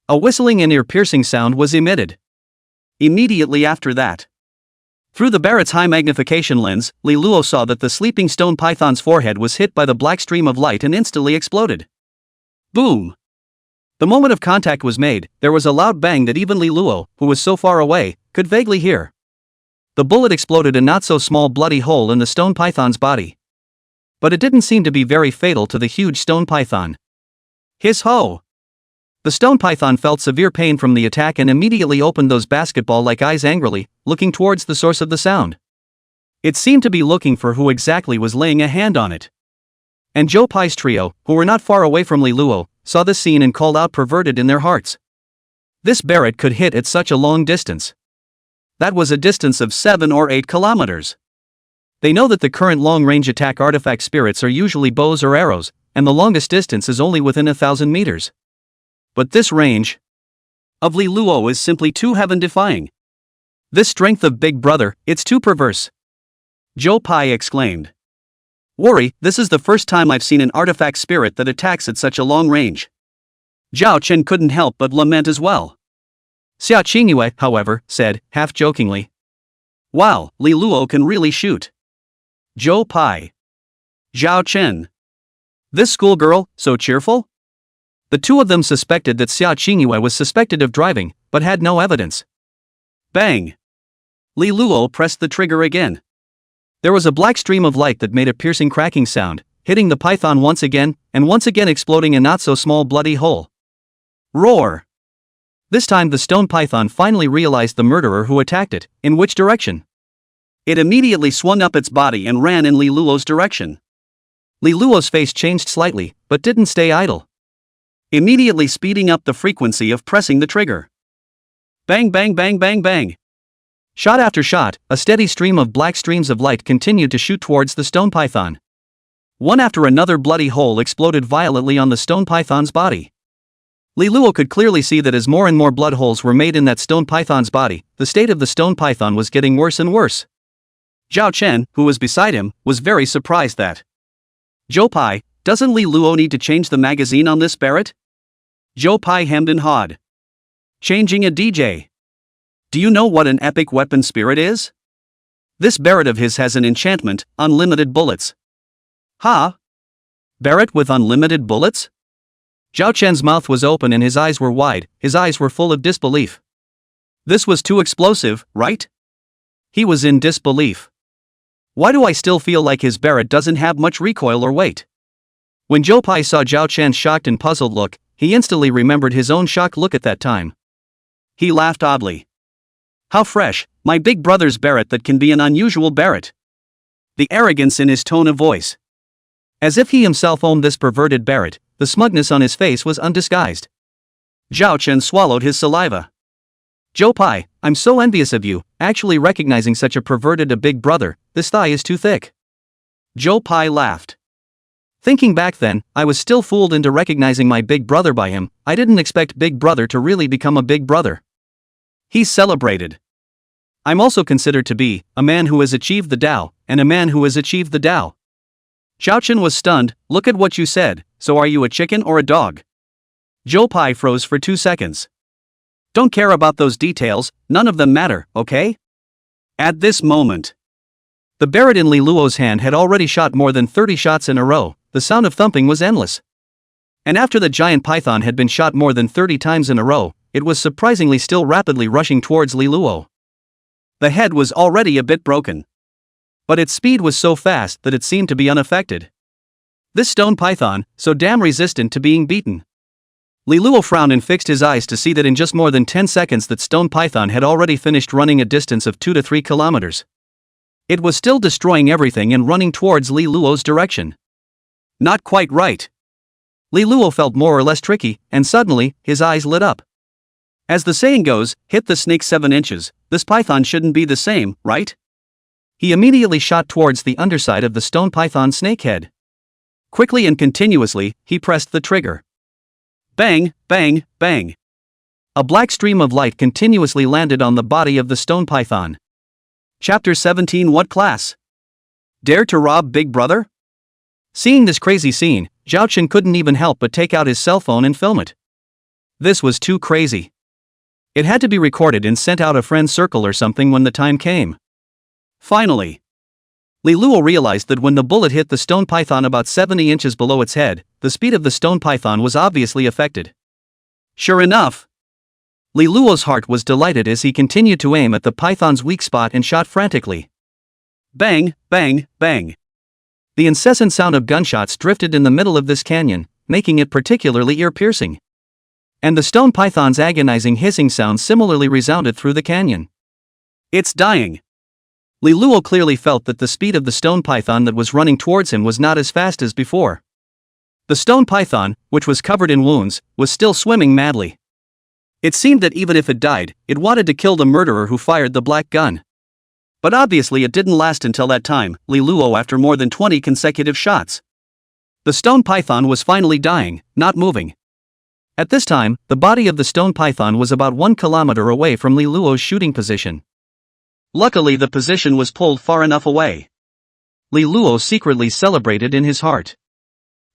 A whistling and ear-piercing sound was emitted. Immediately after that, through the Barrett's high magnification lens, Li Luo saw that the sleeping stone python's forehead was hit by the black stream of light and instantly exploded. Boom! The moment of contact was made, there was a loud bang that even Li Luo, who was so far away, could vaguely hear. The bullet exploded a not-so-small bloody hole in the stone python's body. But it didn't seem to be very fatal to the huge stone python. Hiss-ho! The stone python felt severe pain from the attack and immediately opened those basketball-like eyes angrily, looking towards the source of the sound. It seemed to be looking for who exactly was laying a hand on it. And Joe Pai's trio, who were not far away from Li Luo, saw this scene and called out perverted in their hearts. This Barrett could hit at such a long distance. That was a distance of 7 or 8 kilometers. They know that the current long-range attack artifact spirits are usually bows or arrows, and the longest distance is only within 1,000 meters. But this range of Li Luo is simply too heaven-defying. This strength of Big Brother, it's too perverse. Joe Pai exclaimed. Worry, this is the first time I've seen an artifact spirit that attacks at such a long range. Zhao Chen couldn't help but lament as well. Xia Qingyue, however, said, half-jokingly. Wow, Li Luo can really shoot. Joe Pai. Zhao Chen. This schoolgirl, so cheerful? The two of them suspected that Xia Qingyue was suspected of driving, but had no evidence. Bang! Li Luo pressed the trigger again. There was a black stream of light that made a piercing cracking sound, hitting the python once again, and once again exploding a not-so-small bloody hole. Roar! This time the stone python finally realized the murderer who attacked it, in which direction. It immediately swung up its body and ran in Li Luo's direction. Li Luo's face changed slightly, but didn't stay idle. Immediately speeding up the frequency of pressing the trigger. Bang bang bang bang bang. Shot after shot, a steady stream of black streams of light continued to shoot towards the stone python. One after another bloody hole exploded violently on the stone python's body. Li Luo could clearly see that as more and more blood holes were made in that stone python's body, the state of the stone python was getting worse and worse. Zhao Chen, who was beside him, was very surprised that. Joe Pai, doesn't Li Luo need to change the magazine on this Barrett? Joe Pai hemmed and hawed. Changing a DJ. Do you know what an epic weapon spirit is? This Barrett of his has an enchantment, unlimited bullets. Ha? Barrett with unlimited bullets? Zhao Chen's mouth was open and his eyes were wide, his eyes were full of disbelief. This was too explosive, right? He was in disbelief. Why do I still feel like his Barrett doesn't have much recoil or weight? When Joe Pai saw Zhao Chen's shocked and puzzled look, he instantly remembered his own shocked look at that time. He laughed oddly. How fresh, my big brother's Barrett that can be an unusual Barrett. The arrogance in his tone of voice. As if he himself owned this perverted Barrett, the smugness on his face was undisguised. Zhao Chen swallowed his saliva. Joe Pai, I'm so envious of you, actually recognizing such a perverted a big brother, this thigh is too thick. Joe Pai laughed. Thinking back then, I was still fooled into recognizing my big brother by him, I didn't expect big brother to really become a big brother. He celebrated. I'm also considered to be a man who has achieved the Tao, and a man who has achieved the Tao. Zhao Chen was stunned. Look at what you said, so are you a chicken or a dog? Joe Pai froze for 2 seconds. Don't care about those details, none of them matter, okay? At this moment, the Barrett in Li Luo's hand had already shot more than 30 shots in a row, the sound of thumping was endless. And after the giant python had been shot more than 30 times in a row, it was surprisingly still rapidly rushing towards Li Luo. The head was already a bit broken. But its speed was so fast that it seemed to be unaffected. This stone python, so damn resistant to being beaten. Li Luo frowned and fixed his eyes to see that in just more than 10 seconds that stone python had already finished running a distance of 2 to 3 kilometers. It was still destroying everything and running towards Li Luo's direction. Not quite right. Li Luo felt more or less tricky, and suddenly, his eyes lit up. As the saying goes, hit the snake 7 inches, this python shouldn't be the same, right? He immediately shot towards the underside of the stone python snake head. Quickly and continuously, he pressed the trigger. Bang, bang, bang. A black stream of light continuously landed on the body of the stone python. Chapter 17. What class? Dare to rob Big Brother? Seeing this crazy scene, Zhao Chen couldn't even help but take out his cell phone and film it. This was too crazy. It had to be recorded and sent out a friend's circle or something when the time came. Finally, Li Luo realized that when the bullet hit the stone python about 70 inches below its head, the speed of the stone python was obviously affected. Sure enough, Li Luo's heart was delighted as he continued to aim at the python's weak spot and shot frantically. Bang, bang, bang. The incessant sound of gunshots drifted in the middle of this canyon, making it particularly ear-piercing. And the stone python's agonizing hissing sound similarly resounded through the canyon. It's dying. Li Luo clearly felt that the speed of the stone python that was running towards him was not as fast as before. The stone python, which was covered in wounds, was still swimming madly. It seemed that even if it died, it wanted to kill the murderer who fired the black gun. But obviously it didn't last until that time, Li Luo after more than 20 consecutive shots. The stone python was finally dying, not moving. At this time, the body of the stone python was about 1 kilometer away from Li Luo's shooting position. Luckily the position was pulled far enough away. Li Luo secretly celebrated in his heart.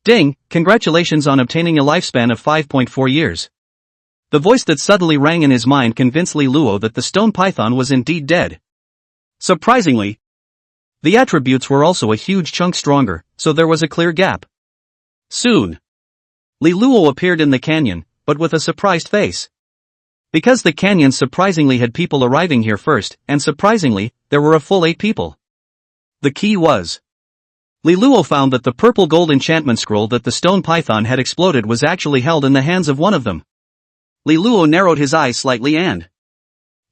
Ding, congratulations on obtaining a lifespan of 5.4 years. The voice that suddenly rang in his mind convinced Li Luo that the stone python was indeed dead. Surprisingly, the attributes were also a huge chunk stronger, so there was a clear gap. Soon, Li Luo appeared in the canyon, but with a surprised face. Because the canyon surprisingly had people arriving here first, and surprisingly, there were a full 8 people. The key was, Li Luo found that the purple gold enchantment scroll that the stone python had exploded was actually held in the hands of one of them. Li Luo narrowed his eyes slightly and,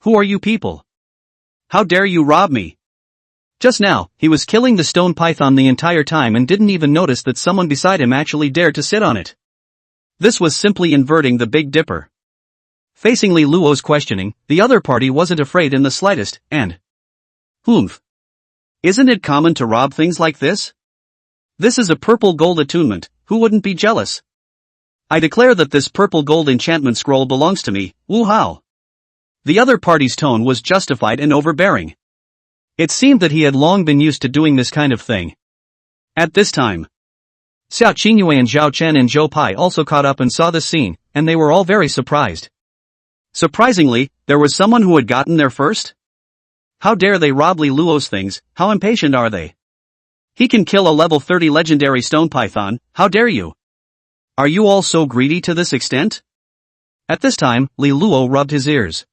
"Who are you people? How dare you rob me?" Just now, he was killing the stone python the entire time and didn't even notice that someone beside him actually dared to sit on it. This was simply inverting the Big Dipper. Facing Li Luo's questioning, the other party wasn't afraid in the slightest, and, "Humph. Isn't it common to rob things like this? This is a purple gold attunement, who wouldn't be jealous? I declare that this purple gold enchantment scroll belongs to me, woo-how." The other party's tone was justified and overbearing. It seemed that he had long been used to doing this kind of thing. At this time, Xiao Qingyue and Zhao Chen and Zhou Pai also caught up and saw this scene, and they were all very surprised. Surprisingly, there was someone who had gotten there first? How dare they rob Li Luo's things, how impatient are they? He can kill a level 30 legendary stone python, how dare you? Are you all so greedy to this extent? At this time, Li Luo rubbed his ears.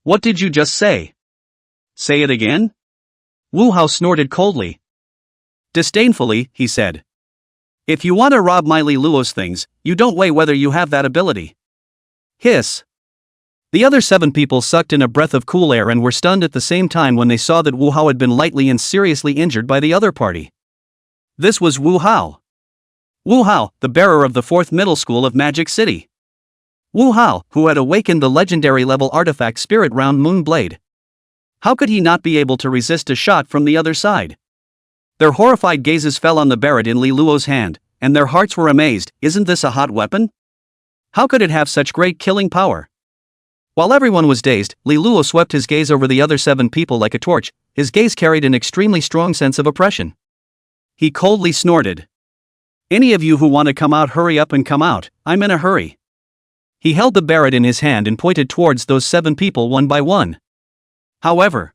What did you just say? Say it again? Wu Hao snorted coldly. Disdainfully, he said. If you want to rob my Li Luo's things, you don't weigh whether you have that ability. Hiss. The other 7 people sucked in a breath of cool air and were stunned at the same time when they saw that Wu Hao had been lightly and seriously injured by the other party. This was Wu Hao. Wu Hao, the bearer of the 4th middle school of Magic City. Wu Hao, who had awakened the legendary level artifact Spirit Round Moon Blade. How could he not be able to resist a shot from the other side? Their horrified gazes fell on the Barrett in Li Luo's hand, and their hearts were amazed. Isn't this a hot weapon? How could it have such great killing power? While everyone was dazed, Li Luo swept his gaze over the other 7 people like a torch. His gaze carried an extremely strong sense of oppression. He coldly snorted. Any of you who want to come out, hurry up and come out, I'm in a hurry. He held the Barrett in his hand and pointed towards those 7 people one by one. However,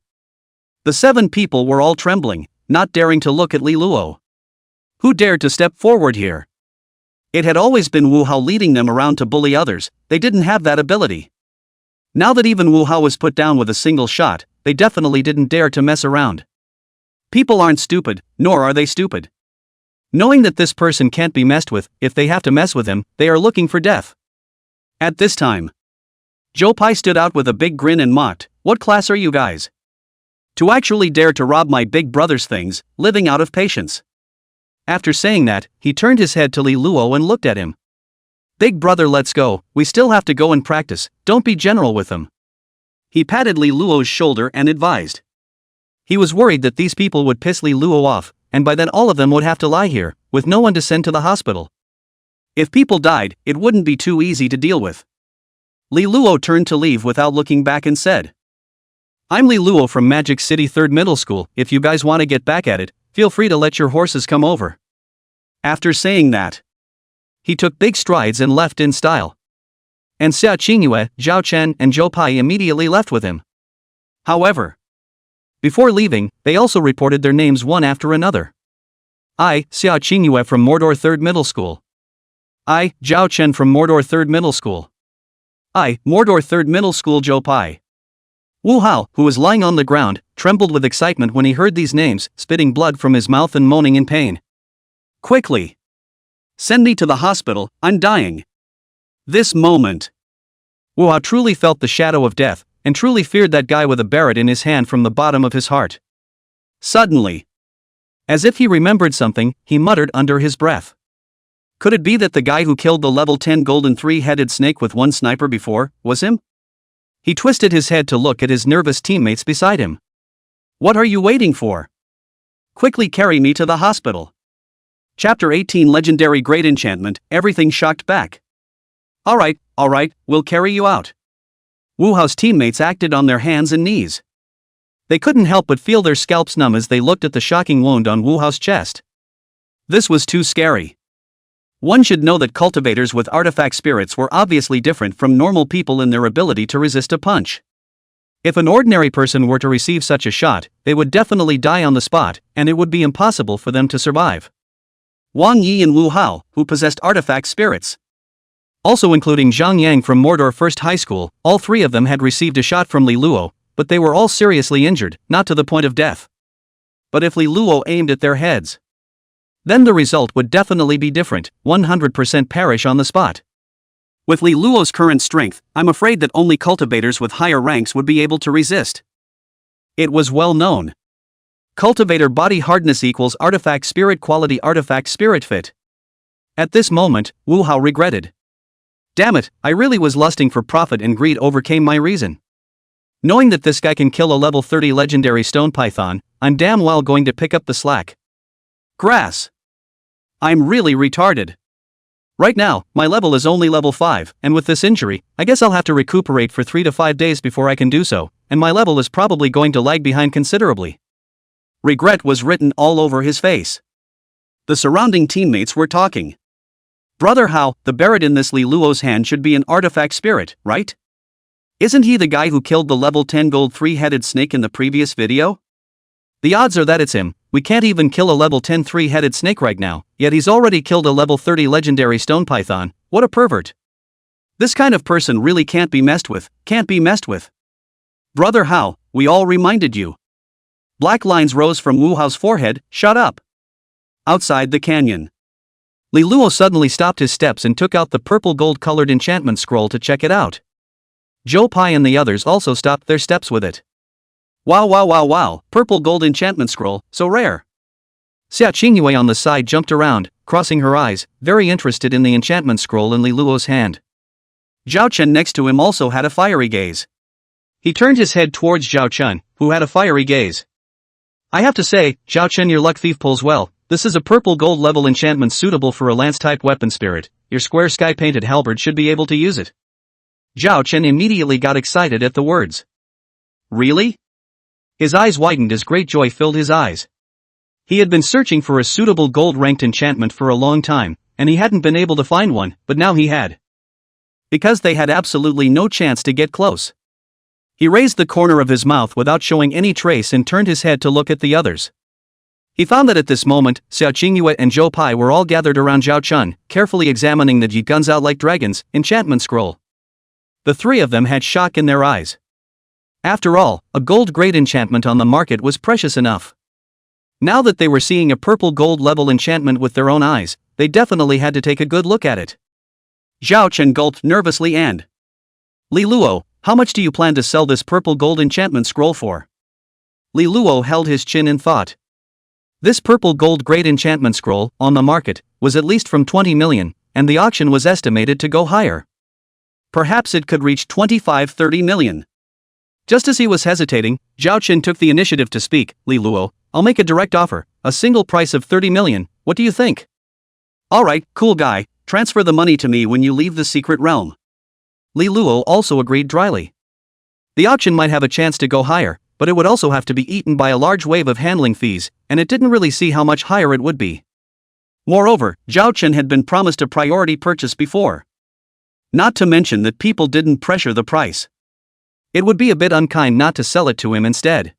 the 7 people were all trembling, not daring to look at Li Luo. Who dared to step forward here? It had always been Wu Hao leading them around to bully others. They didn't have that ability. Now that even Wu Hao was put down with a single shot, they definitely didn't dare to mess around. People aren't stupid, nor are they stupid. Knowing that this person can't be messed with, if they have to mess with him, they are looking for death. At this time, Zhou Pai stood out with a big grin and mocked, "What class are you guys? To actually dare to rob my big brother's things, living out of patience." After saying that, he turned his head to Li Luo and looked at him. Big brother, let's go, we still have to go and practice, don't be general with them. He patted Li Luo's shoulder and advised. He was worried that these people would piss Li Luo off, and by then all of them would have to lie here, with no one to send to the hospital. If people died, it wouldn't be too easy to deal with. Li Luo turned to leave without looking back and said, I'm Li Luo from Magic City 3rd Middle School, if you guys want to get back at it, feel free to let your horses come over. After saying that, he took big strides and left in style. And Xia Qingyue, Zhao Chen and Zhou Pai immediately left with him. However, before leaving, they also reported their names one after another. I, Xia Qingyue from Mordor 3rd Middle School. I, Zhao Chen from Mordor 3rd Middle School. I, Mordor 3rd Middle School Zhou Pai. Wu Hao, who was lying on the ground, trembled with excitement when he heard these names, spitting blood from his mouth and moaning in pain. Quickly! Send me to the hospital, I'm dying. This moment. Wu Hao truly felt the shadow of death, and truly feared that guy with a Barrett in his hand from the bottom of his heart. Suddenly, as if he remembered something, he muttered under his breath. Could it be that the guy who killed the level 10 golden 3-headed snake with one sniper before, was him? He twisted his head to look at his nervous teammates beside him. What are you waiting for? Quickly carry me to the hospital. Chapter 18 Legendary Great Enchantment, everything shocked back. Alright, we'll carry you out. Wu Hao's teammates acted on their hands and knees. They couldn't help but feel their scalps numb as they looked at the shocking wound on Wu Hao's chest. This was too scary. One should know that cultivators with artifact spirits were obviously different from normal people in their ability to resist a punch. If an ordinary person were to receive such a shot, they would definitely die on the spot, and it would be impossible for them to survive. Wang Yi and Wu Hao, who possessed artifact spirits. Also including Zhang Yang from Mordor First High School, all three of them had received a shot from Li Luo, but they were all seriously injured, not to the point of death. But if Li Luo aimed at their heads, then the result would definitely be different, 100% perish on the spot. With Li Luo's current strength, I'm afraid that only cultivators with higher ranks would be able to resist. It was well known. Cultivator body hardness equals artifact spirit quality artifact spirit fit. At this moment, Wu Hao regretted. Damn it, I really was lusting for profit and greed overcame my reason. Knowing that this guy can kill a level 30 legendary stone python, I'm damn well going to pick up the slack. Grass. I'm really retarded. Right now, my level is only level 5, and with this injury, I guess I'll have to recuperate for 3 to 5 days before I can do so, and my level is probably going to lag behind considerably. Regret was written all over his face. The surrounding teammates were talking. Brother Hao, the Barrett in this Li Luo's hand should be an artifact spirit, right? Isn't he the guy who killed the level 10 gold 3-headed snake in the previous video? The odds are that it's him. We can't even kill a level 10 3-headed snake right now, yet he's already killed a level 30 legendary stone python. What a pervert. This kind of person really can't be messed with, Brother Hao, we all reminded you. Black lines rose from Wu Hao's forehead, shut up. Outside the canyon. Li Luo suddenly stopped his steps and took out the purple gold-colored enchantment scroll to check it out. Zhou Pai and the others also stopped their steps with it. Wow, purple gold enchantment scroll, so rare. Xia Qingyue on the side jumped around, crossing her eyes, very interested in the enchantment scroll in Li Luo's hand. Zhao Chen next to him also had a fiery gaze. He turned his head towards Zhao Chen, who had a fiery gaze. I have to say, Zhao Chen, your luck thief pulls well. This is a purple gold level enchantment suitable for a lance-type weapon spirit. Your square sky-painted halberd should be able to use it. Zhao Chen immediately got excited at the words. Really? His eyes widened as great joy filled his eyes. He had been searching for a suitable gold-ranked enchantment for a long time, and he hadn't been able to find one, but now he had. Because they had absolutely no chance to get close. He raised the corner of his mouth without showing any trace and turned his head to look at the others. He found that at this moment, Xia Qingyue and Zhou Pai were all gathered around Zhao Chen, carefully examining the Ji Guns Out Like Dragons enchantment scroll. The three of them had shock in their eyes. After all, a gold grade enchantment on the market was precious enough. Now that they were seeing a purple gold level enchantment with their own eyes, they definitely had to take a good look at it. Zhao Chen gulped nervously and... Li Luo, how much do you plan to sell this purple gold enchantment scroll for? Li Luo held his chin in thought. This purple gold great enchantment scroll, on the market, was at least from 20 million, and the auction was estimated to go higher. Perhaps it could reach 25-30 million. Just as he was hesitating, Zhao Qin took the initiative to speak. Li Luo, I'll make a direct offer, a single price of 30 million, what do you think? Alright, cool guy, transfer the money to me when you leave the secret realm. Li Luo also agreed dryly. The auction might have a chance to go higher, but it would also have to be eaten by a large wave of handling fees, and it didn't really see how much higher it would be. Moreover, Zhao Qin had been promised a priority purchase before. Not to mention that people didn't pressure the price. It would be a bit unkind not to sell it to him instead.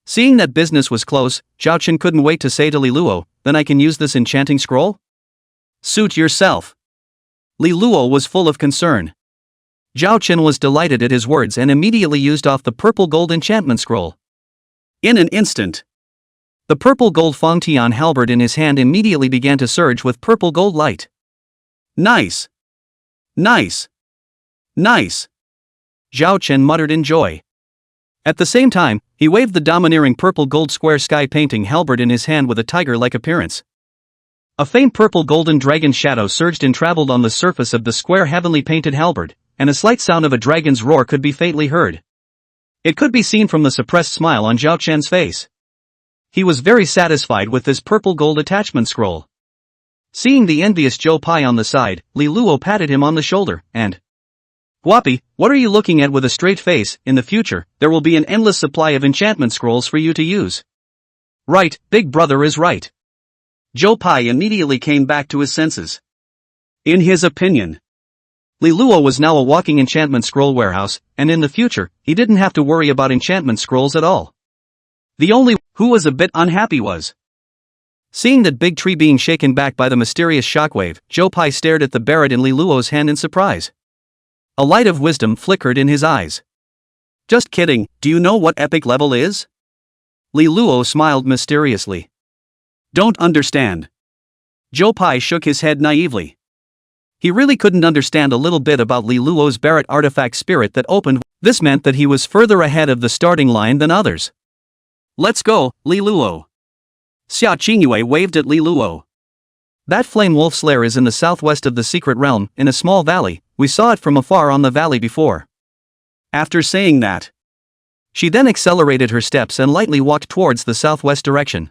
Seeing that business was close, Zhao Qin couldn't wait to say to Li Luo, then I can use this enchanting scroll? Suit yourself. Li Luo was full of concern. Zhao Qin was delighted at his words and immediately used off the purple gold enchantment scroll. In an instant, the purple gold Fangtian halberd in his hand immediately began to surge with purple gold light. Nice! Nice! Nice! Zhao Qin muttered in joy. At the same time, he waved the domineering purple gold square sky painting halberd in his hand with a tiger-like appearance. A faint purple golden dragon shadow surged and traveled on the surface of the square heavenly painted halberd, and a slight sound of a dragon's roar could be faintly heard. It could be seen from the suppressed smile on Zhao Qin's face. He was very satisfied with this purple gold attachment scroll. Seeing the envious Zhou Pai on the side, Li Luo patted him on the shoulder, and Guapi, what are you looking at with a straight face? In the future, there will be an endless supply of enchantment scrolls for you to use. Right, big brother is right. Zhou Pai immediately came back to his senses. In his opinion, Li Luo was now a walking enchantment scroll warehouse, and in the future, he didn't have to worry about enchantment scrolls at all. The only who was a bit unhappy was seeing that big tree being shaken back by the mysterious shockwave. Zhou Pai stared at the Barrett in Li Luo's hand in surprise. A light of wisdom flickered in his eyes. Just kidding, do you know what epic level is? Li Luo smiled mysteriously. Don't understand. Zhou Pai shook his head naively. He really couldn't understand a little bit about Li Luo's Barrett artifact spirit that opened. This meant that he was further ahead of the starting line than others. Let's go, Li Luo. Xia Qingyue waved at Li Luo. That flame wolf's lair is in the southwest of the secret realm, in a small valley. We saw it from afar on the valley before. After saying that, she then accelerated her steps and lightly walked towards the southwest direction.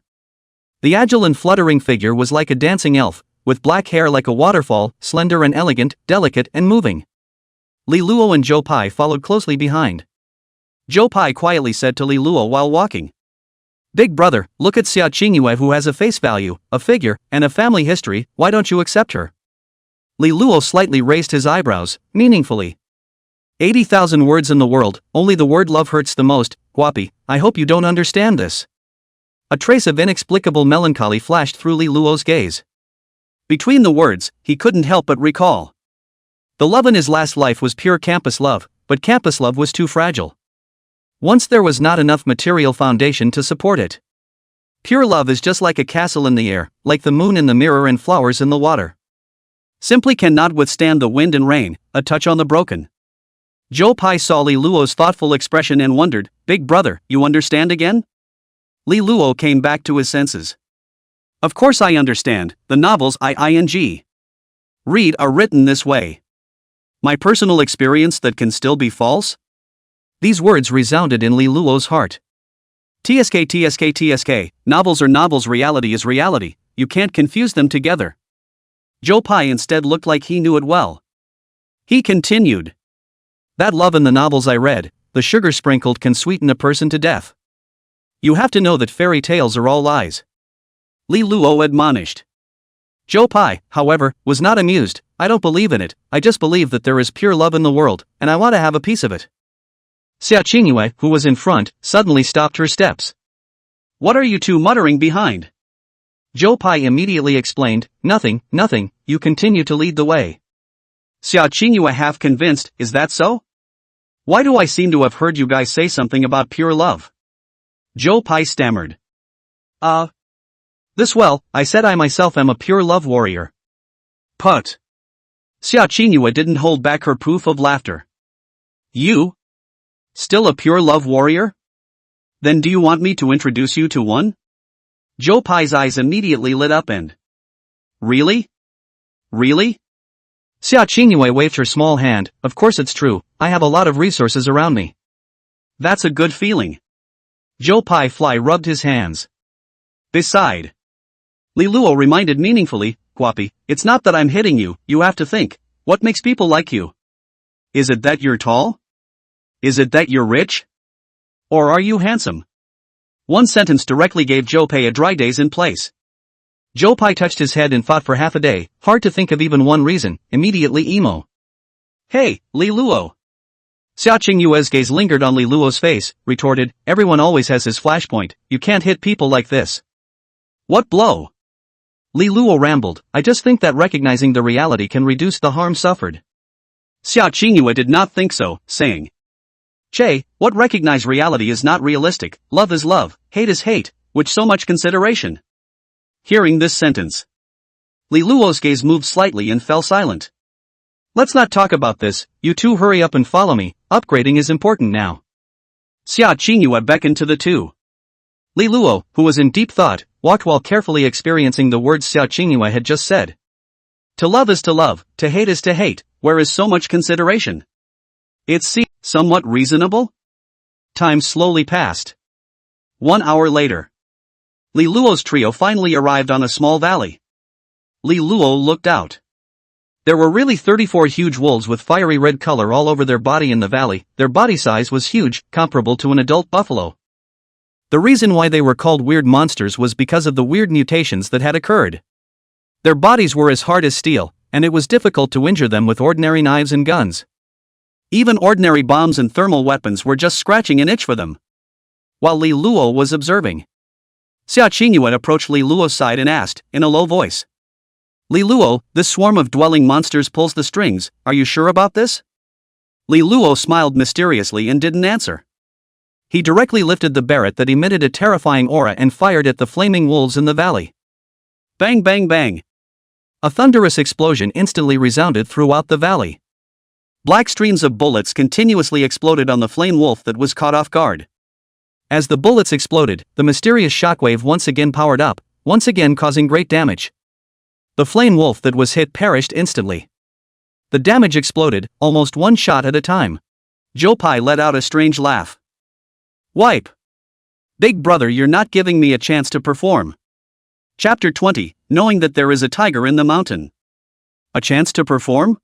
The agile and fluttering figure was like a dancing elf, with black hair like a waterfall, slender and elegant, delicate and moving. Li Luo and Zhou Pai followed closely behind. Zhou Pai quietly said to Li Luo while walking, Big brother, look at Xia Qingyue who has a face value, a figure, and a family history, why don't you accept her? Li Luo slightly raised his eyebrows, meaningfully. 80,000 words in the world, only the word love hurts the most. Guapi, I hope you don't understand this. A trace of inexplicable melancholy flashed through Li Luo's gaze. Between the words, he couldn't help but recall. The love in his last life was pure campus love, but campus love was too fragile. Once there was not enough material foundation to support it. Pure love is just like a castle in the air, like the moon in the mirror and flowers in the water. Simply cannot withstand the wind and rain, a touch on the broken. Zhou Pai saw Li Luo's thoughtful expression and wondered, Big brother, you understand again? Li Luo came back to his senses. Of course I understand, the novels I read are written this way. My personal experience that can still be false? These words resounded in Li Luo's heart. TSK, novels are novels, reality is reality, you can't confuse them together. Zhou Pai instead looked like he knew it well. He continued. That love in the novels I read, the sugar sprinkled can sweeten a person to death. You have to know that fairy tales are all lies. Li Luo admonished. Zhou Pai, however, was not amused. I don't believe in it, I just believe that there is pure love in the world, and I want to have a piece of it. Xia Qingyue, who was in front, suddenly stopped her steps. What are you two muttering behind? Zhou Pai immediately explained, nothing, you continue to lead the way. Xia Qingyue half convinced, is that so? Why do I seem to have heard you guys say something about pure love? Zhou Pai stammered. I said I myself am a pure love warrior. Put. Xia Qingyue didn't hold back her poof of laughter. You? Still a pure love warrior? Then do you want me to introduce you to one? Joe Pai's eyes immediately lit up and... Really? Really? Xia Qingyue waved her small hand. Of course it's true, I have a lot of resources around me. That's a good feeling. Joe Pai Fly rubbed his hands. Beside. Li Luo reminded meaningfully, Guapi, it's not that I'm hitting you, you have to think, what makes people like you? Is it that you're tall? Is it that you're rich? Or are you handsome? One sentence directly gave Joe Pai a dry daze in place. Joe Pai touched his head and thought for half a day, hard to think of even one reason, immediately emo. Hey, Li Luo. Xia Qingyue's gaze lingered on Li Luo's face, retorted, everyone always has his flashpoint, you can't hit people like this. What blow? Li Luo rambled, I just think that recognizing the reality can reduce the harm suffered. Xia Qingyue did not think so, saying. Che, what recognize reality is not realistic, love is love, hate is hate, which so much consideration. Hearing this sentence, Li Luo's gaze moved slightly and fell silent. Let's not talk about this, you two hurry up and follow me, upgrading is important now. Xia Qingyue beckoned to the two. Li Luo, who was in deep thought, walked while carefully experiencing the words Xia Qingyue had just said. To love is to love, to hate is to hate, where is so much consideration? It's somewhat reasonable? Time slowly passed. 1 hour later. Li Luo's trio finally arrived on a small valley. Li Luo looked out. There were really 34 huge wolves with fiery red color all over their body in the valley, their body size was huge, comparable to an adult buffalo. The reason why they were called weird monsters was because of the weird mutations that had occurred. Their bodies were as hard as steel, and it was difficult to injure them with ordinary knives and guns. Even ordinary bombs and thermal weapons were just scratching an itch for them. While Li Luo was observing, Xia Qingyue approached Li Luo's side and asked, in a low voice. Li Luo, this swarm of dwelling monsters pulls the strings, are you sure about this? Li Luo smiled mysteriously and didn't answer. He directly lifted the Barrett that emitted a terrifying aura and fired at the flaming wolves in the valley. Bang bang bang. A thunderous explosion instantly resounded throughout the valley. Black streams of bullets continuously exploded on the flame wolf that was caught off guard. As the bullets exploded, the mysterious shockwave once again powered up, once again causing great damage. The flame wolf that was hit perished instantly. The damage exploded, almost one shot at a time. Joe Pai let out a strange laugh. Wipe. Big brother, you're not giving me a chance to perform. Chapter 20, knowing that there is a tiger in the mountain. A chance to perform?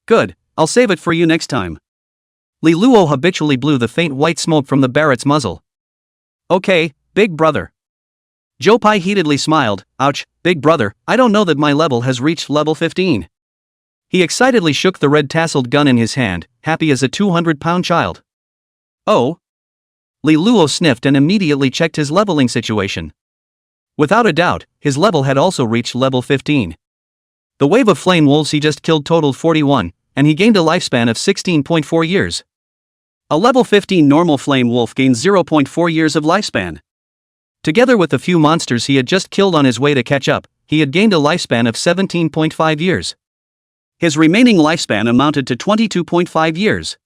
Good, I'll save it for you next time. Li Luo habitually blew the faint white smoke from the Barrett's muzzle. Okay, big brother. Joe Pai heatedly smiled, ouch, big brother, I don't know that my level has reached level 15. He excitedly shook the red tasseled gun in his hand, happy as a 200-pound child. Oh? Li Luo sniffed and immediately checked his leveling situation. Without a doubt, his level had also reached level 15. The wave of flame wolves he just killed totaled 41, and he gained a lifespan of 16.4 years. A level 15 normal flame wolf gains 0.4 years of lifespan. Together with the few monsters he had just killed on his way to catch up, he had gained a lifespan of 17.5 years. His remaining lifespan amounted to 22.5 years.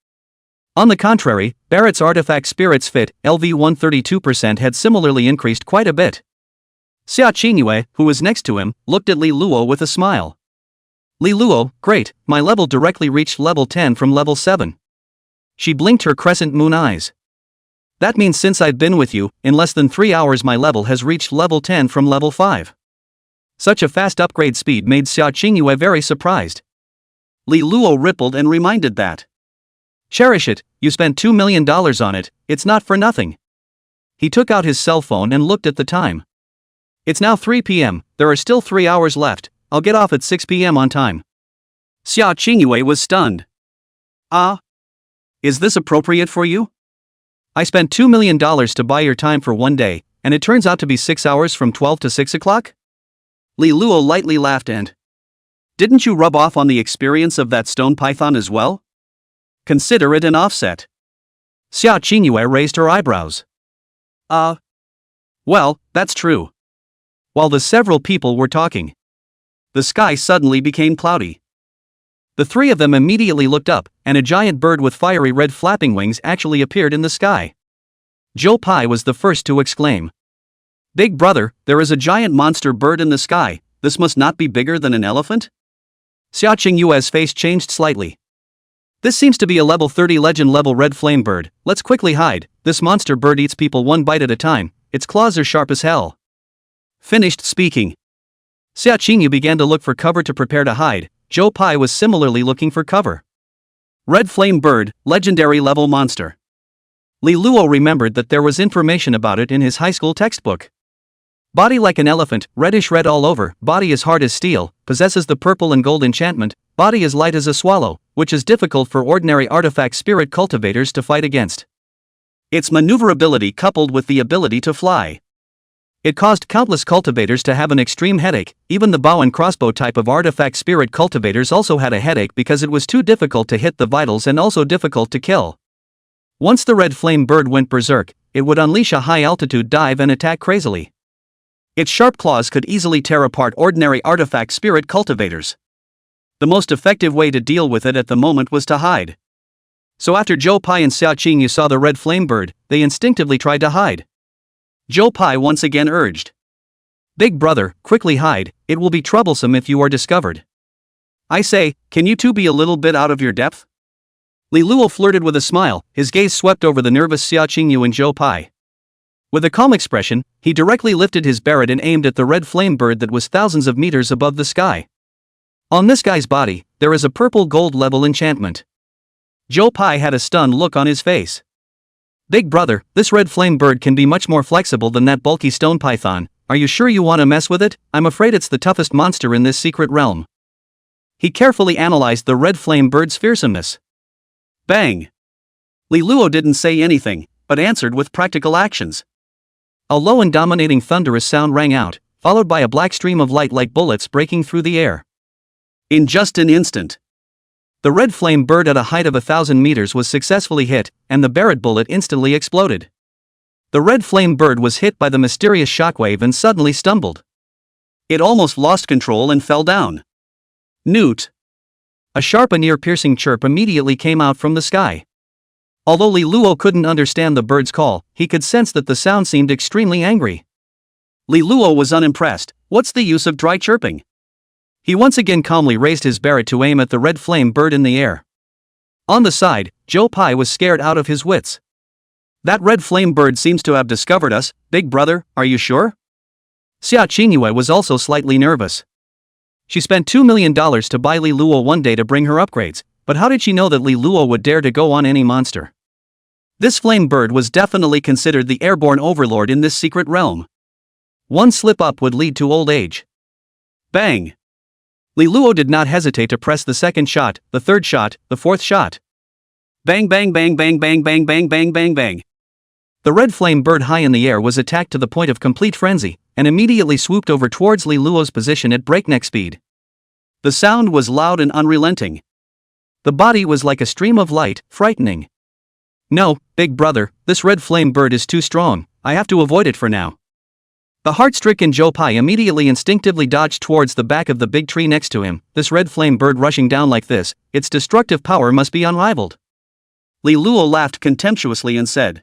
On the contrary, Barrett's artifact Spirit's Fit, LV 132% had similarly increased quite a bit. Xia Qingyue, who was next to him, looked at Li Luo with a smile. Li Luo, great, my level directly reached level 10 from level 7. She blinked her crescent moon eyes. That means since I've been with you, in less than 3 hours my level has reached level 10 from level 5. Such a fast upgrade speed made Xia Qingyue very surprised. Li Luo rippled and reminded that. Cherish it, you spent $2 million on it, it's not for nothing. He took out his cell phone and looked at the time. It's now 3 p.m., there are still 3 hours left, I'll get off at 6 p.m. on time. Xia Qingyue was stunned. Is this appropriate for you? I spent $2 million to buy your time for 1 day, and it turns out to be 6 hours from 12 to 6 o'clock? Li Luo lightly laughed and... Didn't you rub off on the experience of that stone python as well? Consider it an offset. Xia Qingyue raised her eyebrows. Well, that's true. While the several people were talking, the sky suddenly became cloudy. The three of them immediately looked up, and a giant bird with fiery red flapping wings actually appeared in the sky. Joe Pai was the first to exclaim. Big brother, there is a giant monster bird in the sky, this must not be bigger than an elephant? Xia Qingyue's face changed slightly. This seems to be a level 30 legend level red flame bird, let's quickly hide, this monster bird eats people one bite at a time, its claws are sharp as hell. Finished speaking. Xia Qingyu began to look for cover to prepare to hide, Zhou Pai was similarly looking for cover. Red flame bird, legendary level monster. Li Luo remembered that there was information about it in his high school textbook. Body like an elephant, reddish red all over, body as hard as steel, possesses the purple and gold enchantment, body as light as a swallow, which is difficult for ordinary artifact spirit cultivators to fight against. Its maneuverability coupled with the ability to fly. It caused countless cultivators to have an extreme headache, even the bow and crossbow type of artifact spirit cultivators also had a headache because it was too difficult to hit the vitals and also difficult to kill. Once the red flame bird went berserk, it would unleash a high-altitude dive and attack crazily. Its sharp claws could easily tear apart ordinary artifact spirit cultivators. The most effective way to deal with it at the moment was to hide. So after Zhou Pai and Xia Qingyu saw the red flame bird, they instinctively tried to hide. Zhou Pai once again urged. Big brother, quickly hide, it will be troublesome if you are discovered. I say, can you two be a little bit out of your depth? Li Luo flirted with a smile, his gaze swept over the nervous Xia Qingyu and Zhou Pai. With a calm expression, he directly lifted his Barrett and aimed at the red flame bird that was thousands of meters above the sky. On this guy's body, there is a purple gold level enchantment. Zhou Pai had a stunned look on his face. Big brother, this red flame bird can be much more flexible than that bulky stone python, are you sure you want to mess with it? I'm afraid it's the toughest monster in this secret realm. He carefully analyzed the red flame bird's fearsomeness. Bang! Li Luo didn't say anything, but answered with practical actions. A low and dominating thunderous sound rang out, followed by a black stream of light like bullets breaking through the air. In just an instant, the red flame bird at a height of 1,000 meters was successfully hit, and the Barrett bullet instantly exploded. The red flame bird was hit by the mysterious shockwave and suddenly stumbled. It almost lost control and fell down. Newt! A sharp and ear-piercing chirp immediately came out from the sky. Although Li Luo couldn't understand the bird's call, he could sense that the sound seemed extremely angry. Li Luo was unimpressed. What's the use of dry chirping? He once again calmly raised his Barrett to aim at the red flame bird in the air. On the side, Zhou Pai was scared out of his wits. That red flame bird seems to have discovered us, big brother, are you sure? Xia Qingyue was also slightly nervous. She spent $2 million to buy Li Luo one day to bring her upgrades, but how did she know that Li Luo would dare to go on any monster? This flame bird was definitely considered the airborne overlord in this secret realm. One slip up would lead to old age. Bang! Li Luo did not hesitate to press the second shot, the third shot, the fourth shot. Bang bang bang bang bang bang bang bang bang bang. The red flame bird high in the air was attacked to the point of complete frenzy, and immediately swooped over towards Li Luo's position at breakneck speed. The sound was loud and unrelenting. The body was like a stream of light, frightening. No, big brother, this red flame bird is too strong, I have to avoid it for now. The heart-stricken Zhou Pai immediately instinctively dodged towards the back of the big tree next to him, this red flame bird rushing down like this, its destructive power must be unrivaled. Li Luo laughed contemptuously and said,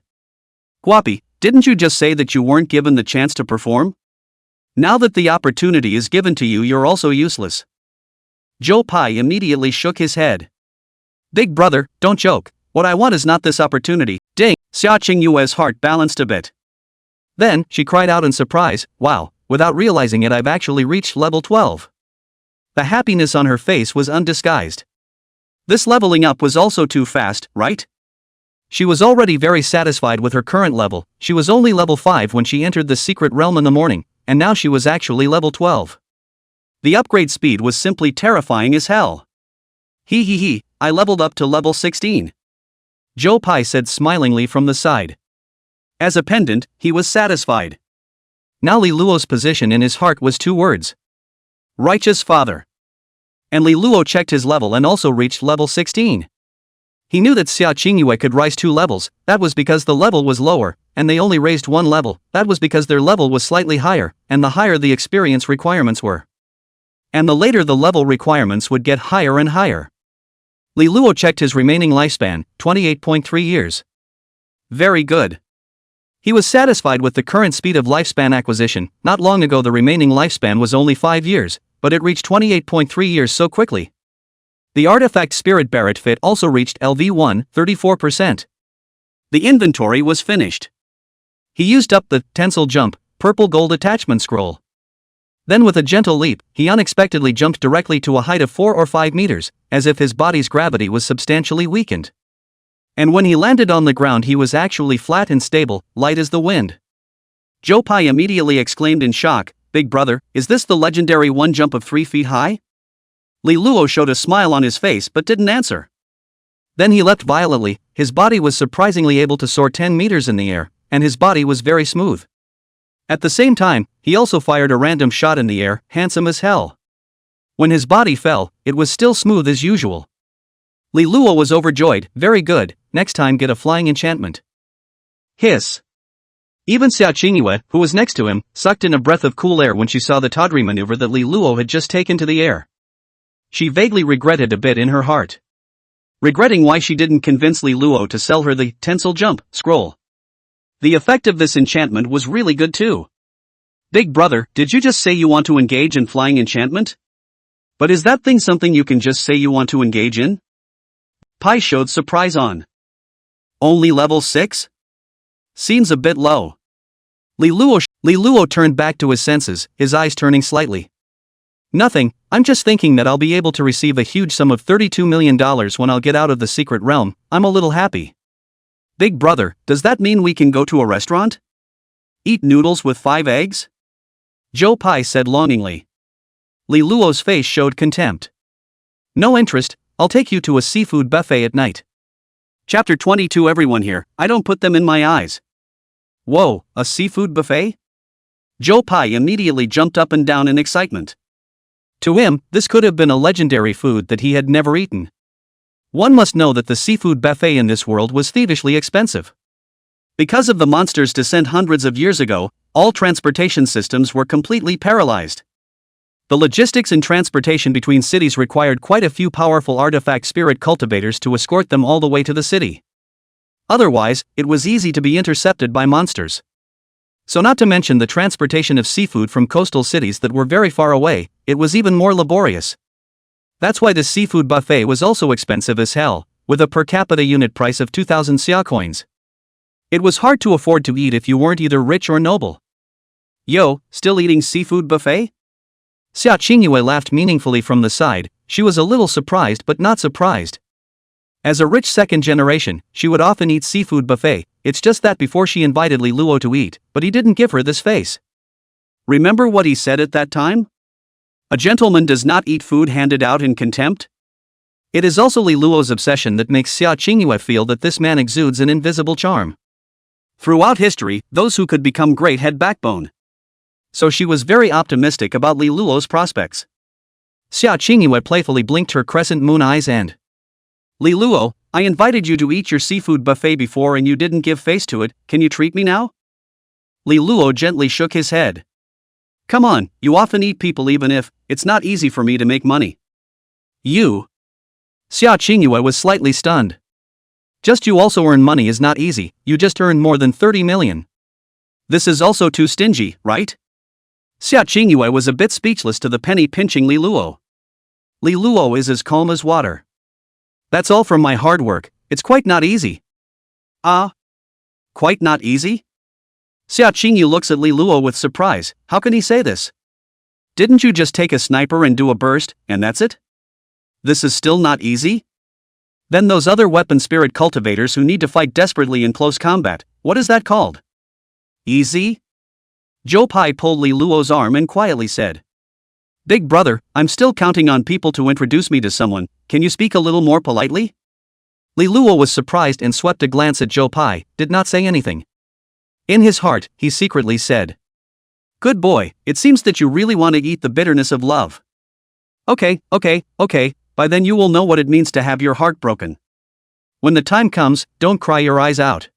Guapi, didn't you just say that you weren't given the chance to perform? Now that the opportunity is given to you, you're also useless. Zhou Pai immediately shook his head. Big brother, don't joke, what I want is not this opportunity, ding, Xia Qingyue's heart balanced a bit. Then, she cried out in surprise, wow, without realizing it I've actually reached level 12. The happiness on her face was undisguised. This leveling up was also too fast, right? She was already very satisfied with her current level, she was only level 5 when she entered the secret realm in the morning, and now she was actually level 12. The upgrade speed was simply terrifying as hell. He, I leveled up to level 16. Zhou Pai said smilingly from the side. As a pendant, he was satisfied. Now Li Luo's position in his heart was 2 words. Righteous father. And Li Luo checked his level and also reached level 16. He knew that Xia Qingyue could rise 2 levels, that was because the level was lower, and they only raised 1 level, that was because their level was slightly higher, and the higher the experience requirements were. And the later the level requirements would get higher and higher. Li Luo checked his remaining lifespan, 28.3 years. Very good. He was satisfied with the current speed of lifespan acquisition. Not long ago the remaining lifespan was only 5 years, but it reached 28.3 years so quickly. The artifact Spirit Barrett fit also reached LV1, 34%. The inventory was finished. He used up the tensile jump, purple gold attachment scroll. Then with a gentle leap, he unexpectedly jumped directly to a height of 4 or 5 meters, as if his body's gravity was substantially weakened. And when he landed on the ground he was actually flat and stable, light as the wind. Joe Pai immediately exclaimed in shock, "Big brother, is this the legendary one jump of 3 feet high?" Li Luo showed a smile on his face but didn't answer. Then he leapt violently. His body was surprisingly able to soar 10 meters in the air, and his body was very smooth. At the same time, he also fired a random shot in the air, handsome as hell. When his body fell, it was still smooth as usual. Li Luo was overjoyed. "Very good, next time get a flying enchantment." Hiss. Even Xia Qingyue, who was next to him, sucked in a breath of cool air when she saw the tawdry maneuver that Li Luo had just taken to the air. She vaguely regretted a bit in her heart. Regretting why she didn't convince Li Luo to sell her the tensile jump scroll. The effect of this enchantment was really good too. "Big brother, did you just say you want to engage in flying enchantment? But is that thing something you can just say you want to engage in?" Pai showed surprise on. "Only level 6? Seems a bit low." Li Luo turned back to his senses, his eyes turning slightly. "Nothing, I'm just thinking that I'll be able to receive a huge sum of $32 million when I'll get out of the secret realm. I'm a little happy." "Big brother, does that mean we can go to a restaurant? Eat noodles with 5 eggs? Joe Pai said longingly. Li Luo's face showed contempt. "No interest, I'll take you to a seafood buffet at night." Chapter 22. Everyone here, I don't put them in my eyes. Whoa, a seafood buffet? Joe Pai immediately jumped up and down in excitement. To him, this could have been a legendary food that he had never eaten. One must know that the seafood buffet in this world was thievishly expensive. Because of the monster's descent hundreds of years ago, all transportation systems were completely paralyzed. The logistics and transportation between cities required quite a few powerful artifact spirit cultivators to escort them all the way to the city. Otherwise, it was easy to be intercepted by monsters. So not to mention the transportation of seafood from coastal cities that were very far away, it was even more laborious. That's why the seafood buffet was also expensive as hell, with a per capita unit price of 2,000 xia coins. It was hard to afford to eat if you weren't either rich or noble. Yo, still eating seafood buffet? Xia Qingyue laughed meaningfully from the side. She was a little surprised but not surprised. As a rich second generation, she would often eat seafood buffet. It's just that before she invited Li Luo to eat, but he didn't give her this face. Remember what he said at that time? A gentleman does not eat food handed out in contempt? It is also Li Luo's obsession that makes Xia Qingyue feel that this man exudes an invisible charm. Throughout history, those who could become great had backbone. So she was very optimistic about Li Luo's prospects. Xia Qingyue playfully blinked her crescent moon eyes and... Li Luo, I invited you to eat your seafood buffet before and you didn't give face to it, can you treat me now? Li Luo gently shook his head. Come on, you often eat people even if, it's not easy for me to make money. You? Xia Qingyue was slightly stunned. Just you also earn money is not easy, you just earned more than 30 million. This is also too stingy, right? Xia Qingyue was a bit speechless to the penny-pinching Li Luo. Li Luo is as calm as water. That's all from my hard work, it's quite not easy. Ah? Quite not easy? Xia Qingyue looks at Li Luo with surprise. How can he say this? Didn't you just take a sniper and do a burst, and that's it? This is still not easy? Then those other weapon spirit cultivators who need to fight desperately in close combat, what is that called? Easy? Joe Pai pulled Li Luo's arm and quietly said. Big brother, I'm still counting on people to introduce me to someone, can you speak a little more politely? Li Luo was surprised and swept a glance at Joe Pai, did not say anything. In his heart, he secretly said. Good boy, it seems that you really want to eat the bitterness of love. Okay, by then you will know what it means to have your heart broken. When the time comes, don't cry your eyes out.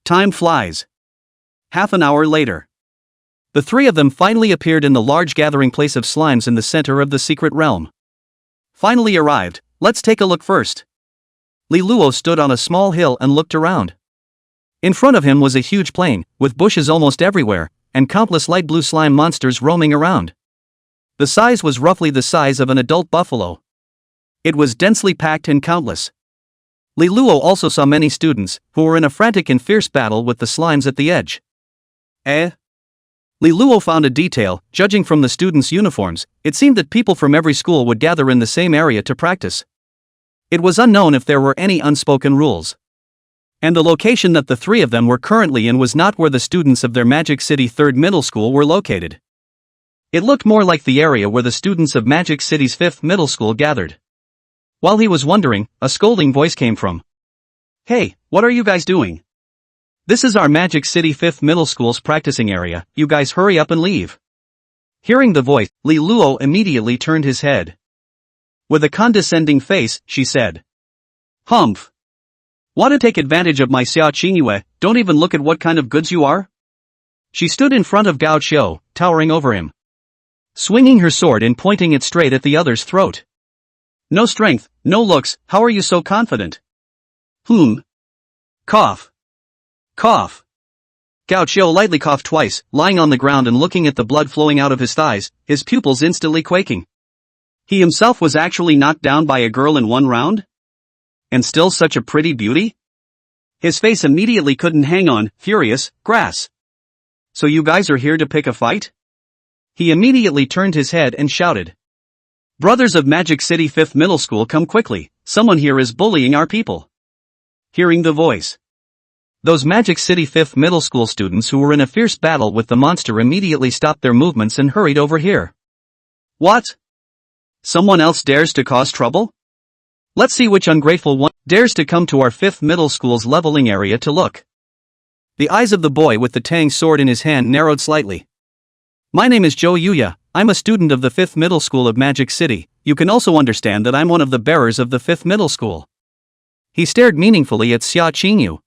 Time flies. Half an hour later. The three of them finally appeared in the large gathering place of slimes in the center of the secret realm. Finally arrived, let's take a look first. Li Luo stood on a small hill and looked around. In front of him was a huge plain, with bushes almost everywhere, and countless light blue slime monsters roaming around. The size was roughly the size of an adult buffalo. It was densely packed and countless. Li Luo also saw many students, who were in a frantic and fierce battle with the slimes at the edge. Li Luo found a detail. Judging from the students' uniforms, it seemed that people from every school would gather in the same area to practice. It was unknown if there were any unspoken rules. And the location that the three of them were currently in was not where the students of their Magic City 3rd Middle School were located. It looked more like the area where the students of Magic City's 5th Middle School gathered. While he was wondering, a scolding voice came from. "Hey, what are you guys doing? This is our Magic City 5th Middle School's practicing area, you guys hurry up and leave." Hearing the voice, Li Luo immediately turned his head. With a condescending face, she said, "Humph. Want to take advantage of my Xia Qingyue, don't even look at what kind of goods you are?" She stood in front of Gao Qiu, towering over him, swinging her sword and pointing it straight at the other's throat. "No strength, no looks, how are you so confident?" Cough. Cough. Gao Qiu lightly coughed twice, lying on the ground and looking at the blood flowing out of his thighs, his pupils instantly quaking. He himself was actually knocked down by a girl in one round? And still such a pretty beauty? His face immediately couldn't hang on, furious, grass. "So you guys are here to pick a fight?" He immediately turned his head and shouted. "Brothers of Magic City 5th Middle School, come quickly, someone here is bullying our people." Hearing the voice, those Magic City 5th Middle School students who were in a fierce battle with the monster immediately stopped their movements and hurried over here. "What? Someone else dares to cause trouble? Let's see which ungrateful one dares to come to our 5th Middle School's leveling area to look." The eyes of the boy with the Tang sword in his hand narrowed slightly. "My name is Zhou Yuya, I'm a student of the 5th Middle School of Magic City. You can also understand that I'm one of the bearers of the 5th Middle School." He stared meaningfully at Xia Qingyu.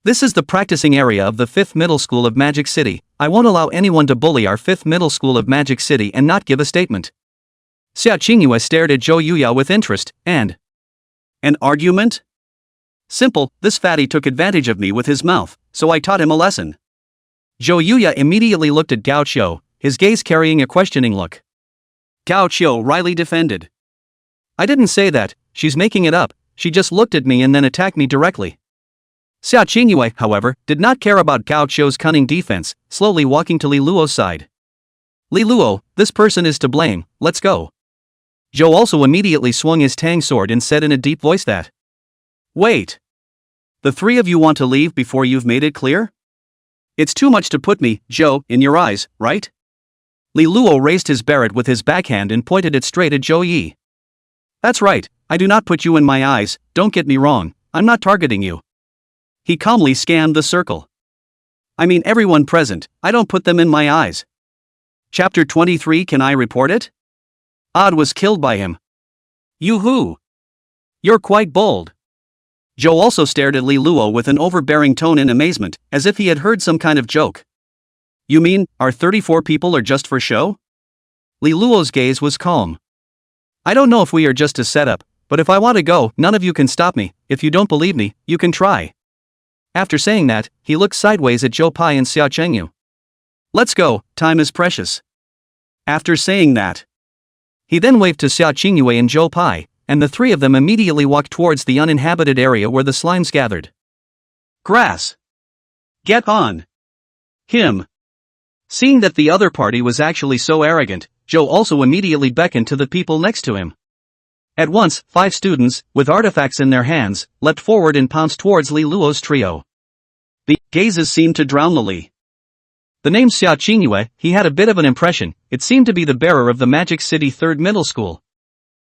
"This is the practicing area of the 5th Middle School of Magic City. I won't allow anyone to bully our 5th Middle School of Magic City and not give a statement." Xia Qingyu stared at Zhou Yuya with interest, and an argument? Simple, this fatty took advantage of me with his mouth, so I taught him a lesson. Zhou Yuya immediately looked at Gao Qiu, his gaze carrying a questioning look. Gao Qiu wryly defended. "I didn't say that, she's making it up, she just looked at me and then attacked me directly." Xia Qingyue, however, did not care about Gao Qiu's cunning defense, slowly walking to Li Luo's side. "Li Luo, this person is to blame, let's go." Zhou also immediately swung his Tang sword and said in a deep voice that, "Wait. The three of you want to leave before you've made it clear? It's too much to put me, Zhou, in your eyes, right?" Li Luo raised his Barrett with his backhand and pointed it straight at Zhou Yi. "That's right, I do not put you in my eyes, don't get me wrong, I'm not targeting you." He calmly scanned the circle. "I mean everyone present, I don't put them in my eyes." Chapter 23. Can I report it? Odd was killed by him. "Yoo-hoo! You're quite bold." Zhou also stared at Li Luo with an overbearing tone in amazement, as if he had heard some kind of joke. "You mean, our 34 people are just for show?" Li Luo's gaze was calm. "I don't know if we are just a setup, but if I want to go, none of you can stop me. If you don't believe me, you can try." After saying that, he looked sideways at Zhou Pai and Xia Chengyu. "Let's go, time is precious." After saying that, he then waved to Xia Qingyue and Zhou Pai, and the three of them immediately walked towards the uninhabited area where the slimes gathered. "Grass! Get on! Him!" Seeing that the other party was actually so arrogant, Zhou also immediately beckoned to the people next to him. At once, 5 students, with artifacts in their hands, leapt forward and pounced towards Li Luo's trio. The gazes seemed to drown Li. The name Xia Qingyue, he had a bit of an impression, it seemed to be the bearer of the Magic City 3rd Middle School.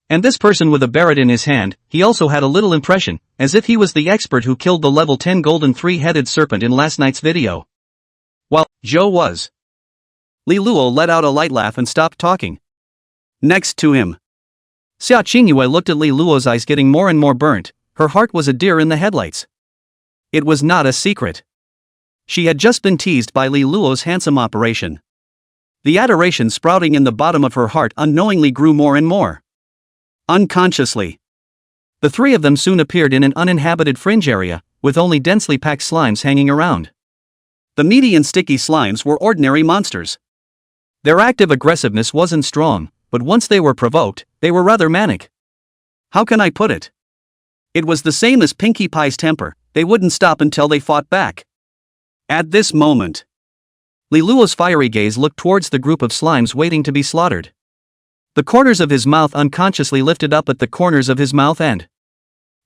And this person with a Barrett in his hand, he also had a little impression, as if he was the expert who killed the level 10 golden 3-headed serpent in last night's video. Well, Zhou was. Li Luo let out a light laugh and stopped talking. Next to him, Xia Qingyue looked at Li Luo's eyes getting more and more burnt, her heart was a deer in the headlights. It was not a secret. She had just been teased by Li Luo's handsome operation. The adoration sprouting in the bottom of her heart unknowingly grew more and more. Unconsciously, the three of them soon appeared in an uninhabited fringe area, with only densely packed slimes hanging around. The meaty and sticky slimes were ordinary monsters. Their active aggressiveness wasn't strong, but once they were provoked, they were rather manic. How can I put it? It was the same as Pinkie Pie's temper, they wouldn't stop until they fought back. At this moment, Liluo's fiery gaze looked towards the group of slimes waiting to be slaughtered. The corners of his mouth unconsciously lifted up at the corners of his mouth and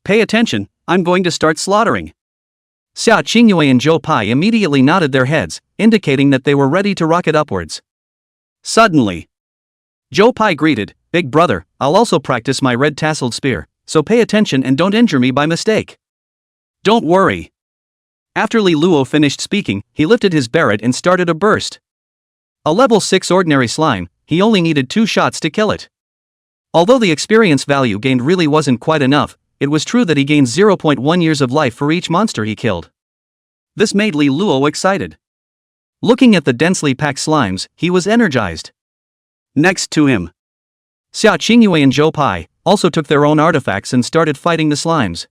"Pay attention, I'm going to start slaughtering." Xia Qingyue and Zhou Pai immediately nodded their heads, indicating that they were ready to rocket upwards. Suddenly, Zhou Pai greeted, "Big brother, I'll also practice my red-tasseled spear, so pay attention and don't injure me by mistake." "Don't worry." After Liluo finished speaking, he lifted his Barrett and started a burst. A level 6 ordinary slime, he only needed 2 shots to kill it. Although the experience value gained really wasn't quite enough, it was true that he gained 0.1 years of life for each monster he killed. This made Liluo excited. Looking at the densely packed slimes, he was energized. Next to him, Xia Qingyue and Zhou Pai also took their own artifacts and started fighting the slimes.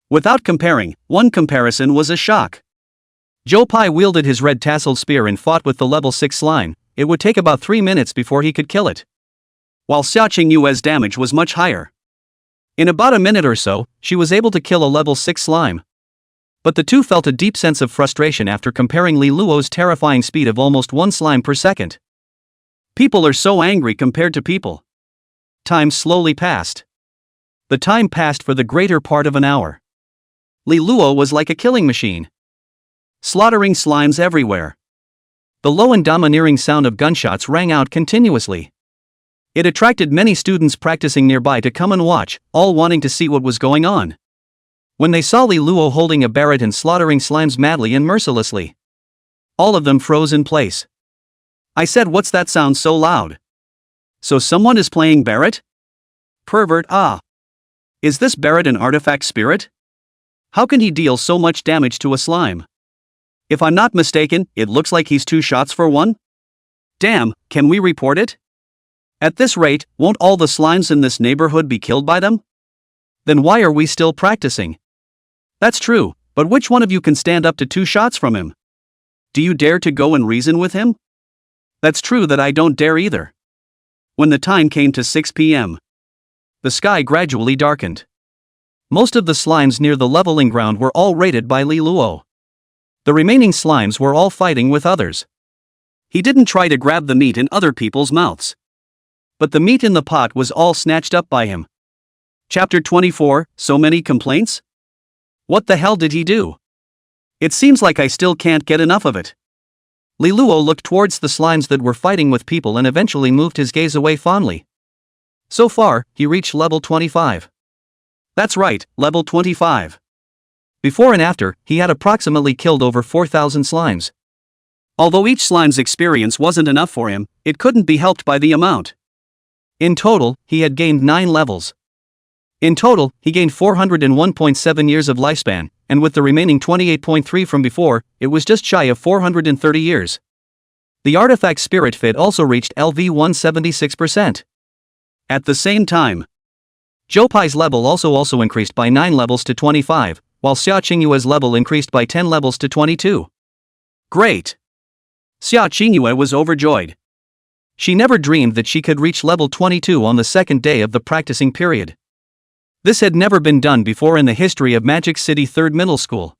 Without comparing, one comparison was a shock. Zhou Pai wielded his red-tasseled spear and fought with the level 6 slime. It would take about 3 minutes before he could kill it. While Xia Qingyue's damage was much higher. In about a minute or so, she was able to kill a level 6 slime. But the two felt a deep sense of frustration after comparing Liluo's terrifying speed of almost 1 slime per second. People are so angry compared to people. Time slowly passed. The time passed for the greater part of an hour. Liluo was like a killing machine, slaughtering slimes everywhere. The low and domineering sound of gunshots rang out continuously. It attracted many students practicing nearby to come and watch, all wanting to see what was going on. When they saw Liluo holding a Barrett and slaughtering slimes madly and mercilessly, all of them froze in place. I said, "What's that sound so loud? So someone is playing Barrett? Pervert, ah. Is this Barrett an artifact spirit? How can he deal so much damage to a slime? If I'm not mistaken, it looks like he's 2 shots for 1? Damn, can we report it? At this rate, won't all the slimes in this neighborhood be killed by them? Then why are we still practicing?" That's true, but which one of you can stand up to 2 shots from him? Do you dare to go and reason with him? That's true that I don't dare either. When the time came to 6 p.m., the sky gradually darkened. Most of the slimes near the leveling ground were all raided by Liluo. The remaining slimes were all fighting with others. He didn't try to grab the meat in other people's mouths, but the meat in the pot was all snatched up by him. Chapter 24, So many complaints? What the hell did he do? It seems like I still can't get enough of it. Liluo looked towards the slimes that were fighting with people and eventually moved his gaze away fondly. So far, he reached level 25. That's right, level 25. Before and after, he had approximately killed over 4,000 slimes. Although each slime's experience wasn't enough for him, it couldn't be helped by the amount. In total, he had gained 9 levels. In total, he gained 401.7 years of lifespan, and with the remaining 28.3 from before, it was just shy of 430 years. The artifact spirit fit also reached LV 176%. At the same time, Zhou Pai's level also increased by 9 levels to 25, while Xia Qingyue's level increased by 10 levels to 22. Great! Xia Qingyue was overjoyed. She never dreamed that she could reach level 22 on the second day of the practicing period. This had never been done before in the history of Magic City 3rd Middle School.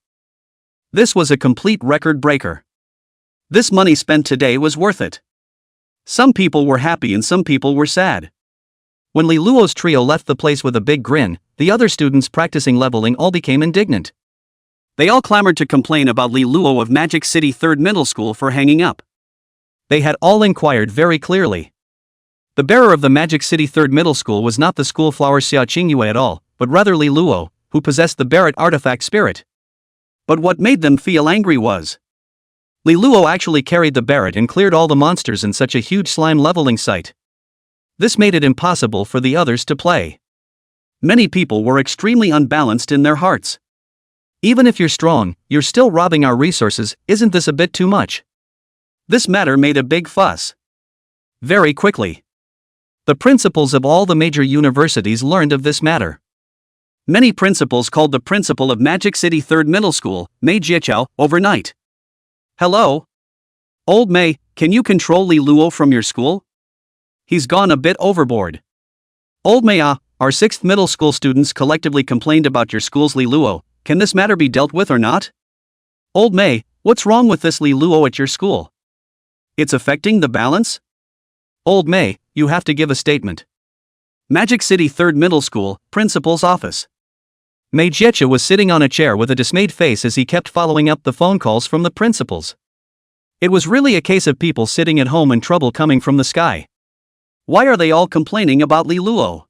This was a complete record breaker. This money spent today was worth it. Some people were happy and some people were sad. When Liluo's trio left the place with a big grin, the other students practicing leveling all became indignant. They all clamored to complain about Liluo of Magic City 3rd Middle School for hanging up. They had all inquired very clearly. The bearer of the Magic City 3rd Middle School was not the school flower Xia Qingyue at all, but rather Liluo, who possessed the Barrett artifact spirit. But what made them feel angry was Liluo actually carried the Barrett and cleared all the monsters in such a huge slime leveling site. This made it impossible for the others to play. Many people were extremely unbalanced in their hearts. Even if you're strong, you're still robbing our resources, isn't this a bit too much? This matter made a big fuss. Very quickly. The principals of all the major universities learned of this matter. Many principals called the principal of Magic City 3rd Middle School, Mei Jiaqiao, overnight. Hello? Old Mei, can you control Li Luo from your school? He's gone a bit overboard. Old Mei, our 6th middle school students collectively complained about your school's Li Luo. Can this matter be dealt with or not? Old Mei, what's wrong with this Li Luo at your school? It's affecting the balance? Old Mei, you have to give a statement. Magic City 3rd Middle School, Principal's Office. Mei Jiaqiao was sitting on a chair with a dismayed face as he kept following up the phone calls from the principals. It was really a case of people sitting at home and trouble coming from the sky. Why are they all complaining about Li Luo?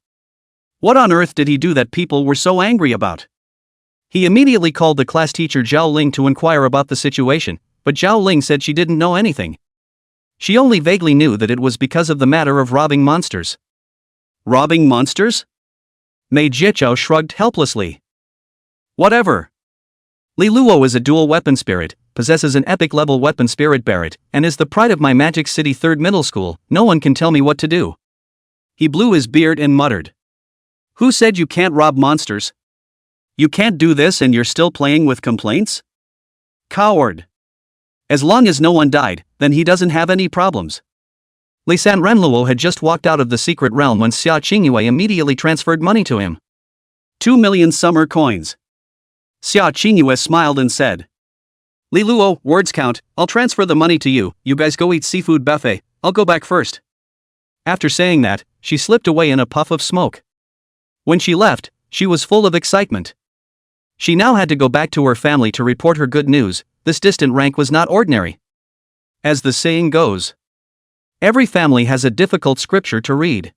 What on earth did he do that people were so angry about? He immediately called the class teacher Zhao Ling to inquire about the situation, but Zhao Ling said she didn't know anything. She only vaguely knew that it was because of the matter of robbing monsters. Robbing monsters? Mei Jiaqiao shrugged helplessly. Whatever. Li Luo is a dual weapon spirit, possesses an epic level weapon spirit Barrett, and is the pride of my Magic City 3rd Middle School. No one can tell me what to do. He blew his beard and muttered. Who said you can't rob monsters? You can't do this and you're still playing with complaints? Coward. As long as no one died, then he doesn't have any problems. Li San Renluo had just walked out of the secret realm when Xia Qingyue immediately transferred money to him. 2 million summer coins. Xia Qingyue smiled and said. Li Luo, words count, I'll transfer the money to you, you guys go eat seafood buffet, I'll go back first. After saying that, she slipped away in a puff of smoke. When she left, she was full of excitement. She now had to go back to her family to report her good news. This distant rank was not ordinary. As the saying goes, every family has a difficult scripture to read.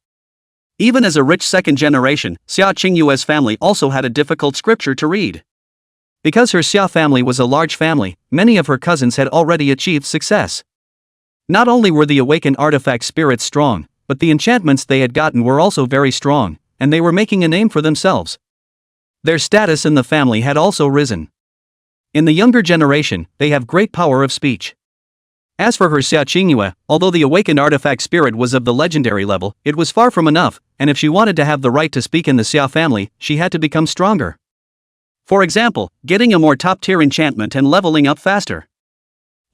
Even as a rich second generation, Xia Qingyue's family also had a difficult scripture to read. Because her Xia family was a large family, many of her cousins had already achieved success. Not only were the awakened artifact spirits strong, but the enchantments they had gotten were also very strong, and they were making a name for themselves. Their status in the family had also risen. In the younger generation, they have great power of speech. As for her Xia Qingyue, although the awakened artifact spirit was of the legendary level, it was far from enough, and if she wanted to have the right to speak in the Xia family, she had to become stronger. For example, getting a more top-tier enchantment and leveling up faster.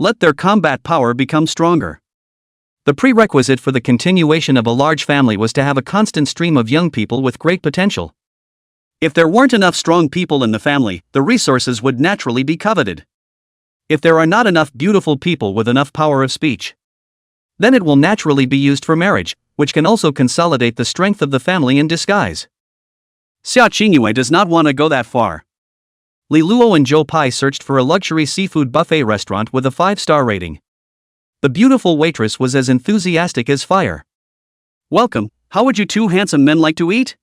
Let their combat power become stronger. The prerequisite for the continuation of a large family was to have a constant stream of young people with great potential. If there weren't enough strong people in the family, the resources would naturally be coveted. If there are not enough beautiful people with enough power of speech, then it will naturally be used for marriage, which can also consolidate the strength of the family in disguise. Xia Qingyue does not want to go that far. Li Luo and Zhou Pai searched for a luxury seafood buffet restaurant with a 5-star rating. The beautiful waitress was as enthusiastic as fire. Welcome, how would you two handsome men like to eat?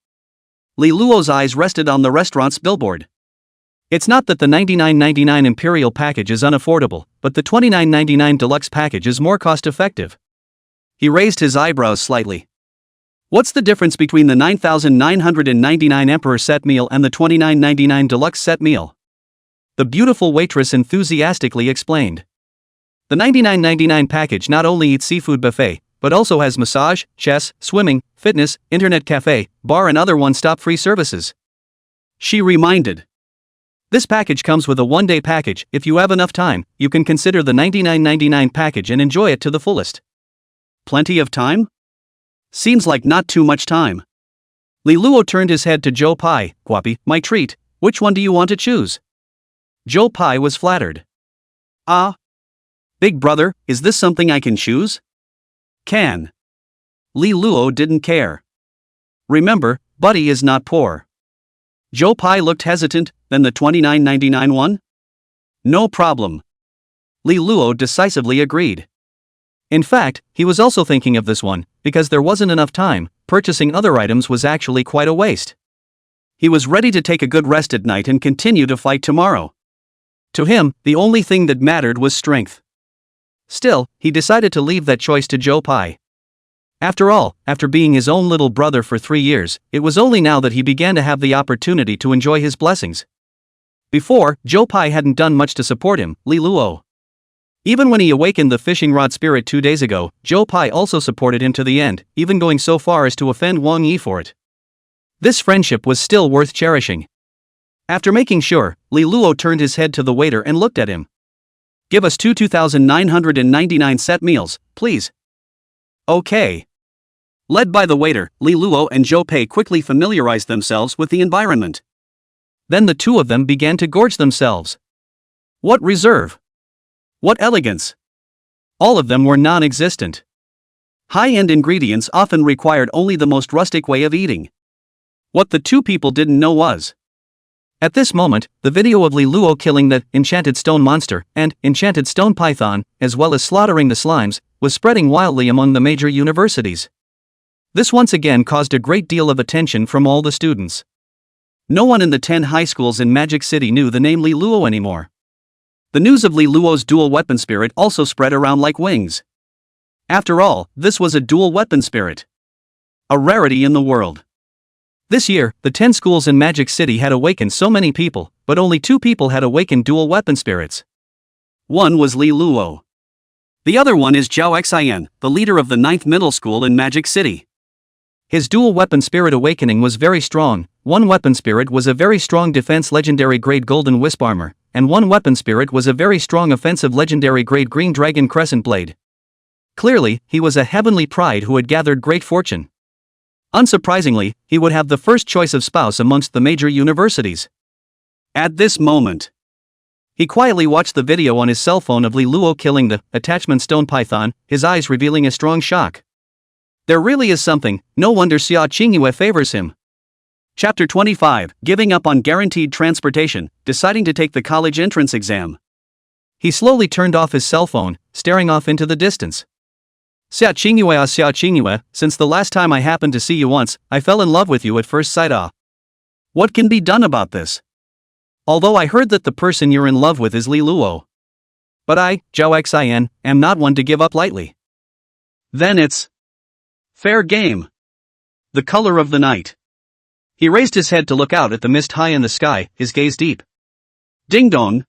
Li Luo's eyes rested on the restaurant's billboard. It's not that the $99.99 Imperial package is unaffordable, but the $29.99 Deluxe package is more cost-effective. He raised his eyebrows slightly. What's the difference between the $9,999 Emperor set meal and the $29.99 Deluxe set meal? The beautiful waitress enthusiastically explained. The $99.99 package not only eats seafood buffet, but also has massage, chess, swimming, fitness, internet cafe, bar and other one-stop free services. She reminded. This package comes with a one-day package. If you have enough time, you can consider the $99.99 package and enjoy it to the fullest. Plenty of time? Seems like not too much time. Li Luo turned his head to Zhou Pai. Guapi, my treat, which one do you want to choose? Zhou Pai was flattered. Ah. Big brother, is this something I can choose? Can. Li Luo didn't care. Remember, Buddy is not poor. Zhou Pai looked hesitant, then the $29.99 one? No problem. Li Luo decisively agreed. In fact, he was also thinking of this one, because there wasn't enough time, purchasing other items was actually quite a waste. He was ready to take a good rest at night and continue to fight tomorrow. To him, the only thing that mattered was strength. Still, he decided to leave that choice to Zhou Pai. After all, after being his own little brother for 3 years, it was only now that he began to have the opportunity to enjoy his blessings. Before, Zhou Pai hadn't done much to support him, Li Luo. Even when he awakened the fishing rod spirit 2 days ago, Zhou Pai also supported him to the end, even going so far as to offend Wang Yi for it. This friendship was still worth cherishing. After making sure, Li Luo turned his head to the waiter and looked at him. "Give us 2,999 set meals, please." "Okay." Led by the waiter, Li Luo and Zhou Pei quickly familiarized themselves with the environment. Then the two of them began to gorge themselves. What reserve! What elegance! All of them were non-existent. High-end ingredients often required only the most rustic way of eating. What the two people didn't know was, at this moment, the video of Li Luo killing the enchanted stone monster and enchanted stone python, as well as slaughtering the slimes, was spreading wildly among the major universities. This once again caused a great deal of attention from all the students. No one in the 10 high schools in Magic City knew the name Li Luo anymore. The news of Li Luo's dual weapon spirit also spread around like wings. After all, this was a dual weapon spirit. A rarity in the world. This year, the 10 schools in Magic City had awakened so many people, but only 2 people had awakened dual weapon spirits. One was Li Luo. The other one is Zhao Xian, the leader of the 9th middle school in Magic City. His dual weapon spirit awakening was very strong. One weapon spirit was a very strong defense legendary grade golden wisp armor, and one weapon spirit was a very strong offensive legendary grade green dragon crescent blade. Clearly, he was a heavenly pride who had gathered great fortune. Unsurprisingly, he would have the first choice of spouse amongst the major universities. At this moment, he quietly watched the video on his cell phone of Li Luo killing the attachment stone python, his eyes revealing a strong shock. There really is something, no wonder Xia Qingyue favors him. Chapter 25, Giving Up on Guaranteed Transportation, Deciding to Take the College Entrance Exam. He slowly turned off his cell phone, staring off into the distance. Xia Qingyue, since the last time I happened to see you once, I fell in love with you at first sight. What can be done about this? Although I heard that the person you're in love with is Li Luo. But I, Zhao Xian, am not one to give up lightly. Then it's fair game. The color of the night. He raised his head to look out at the mist high in the sky, his gaze deep. Ding dong!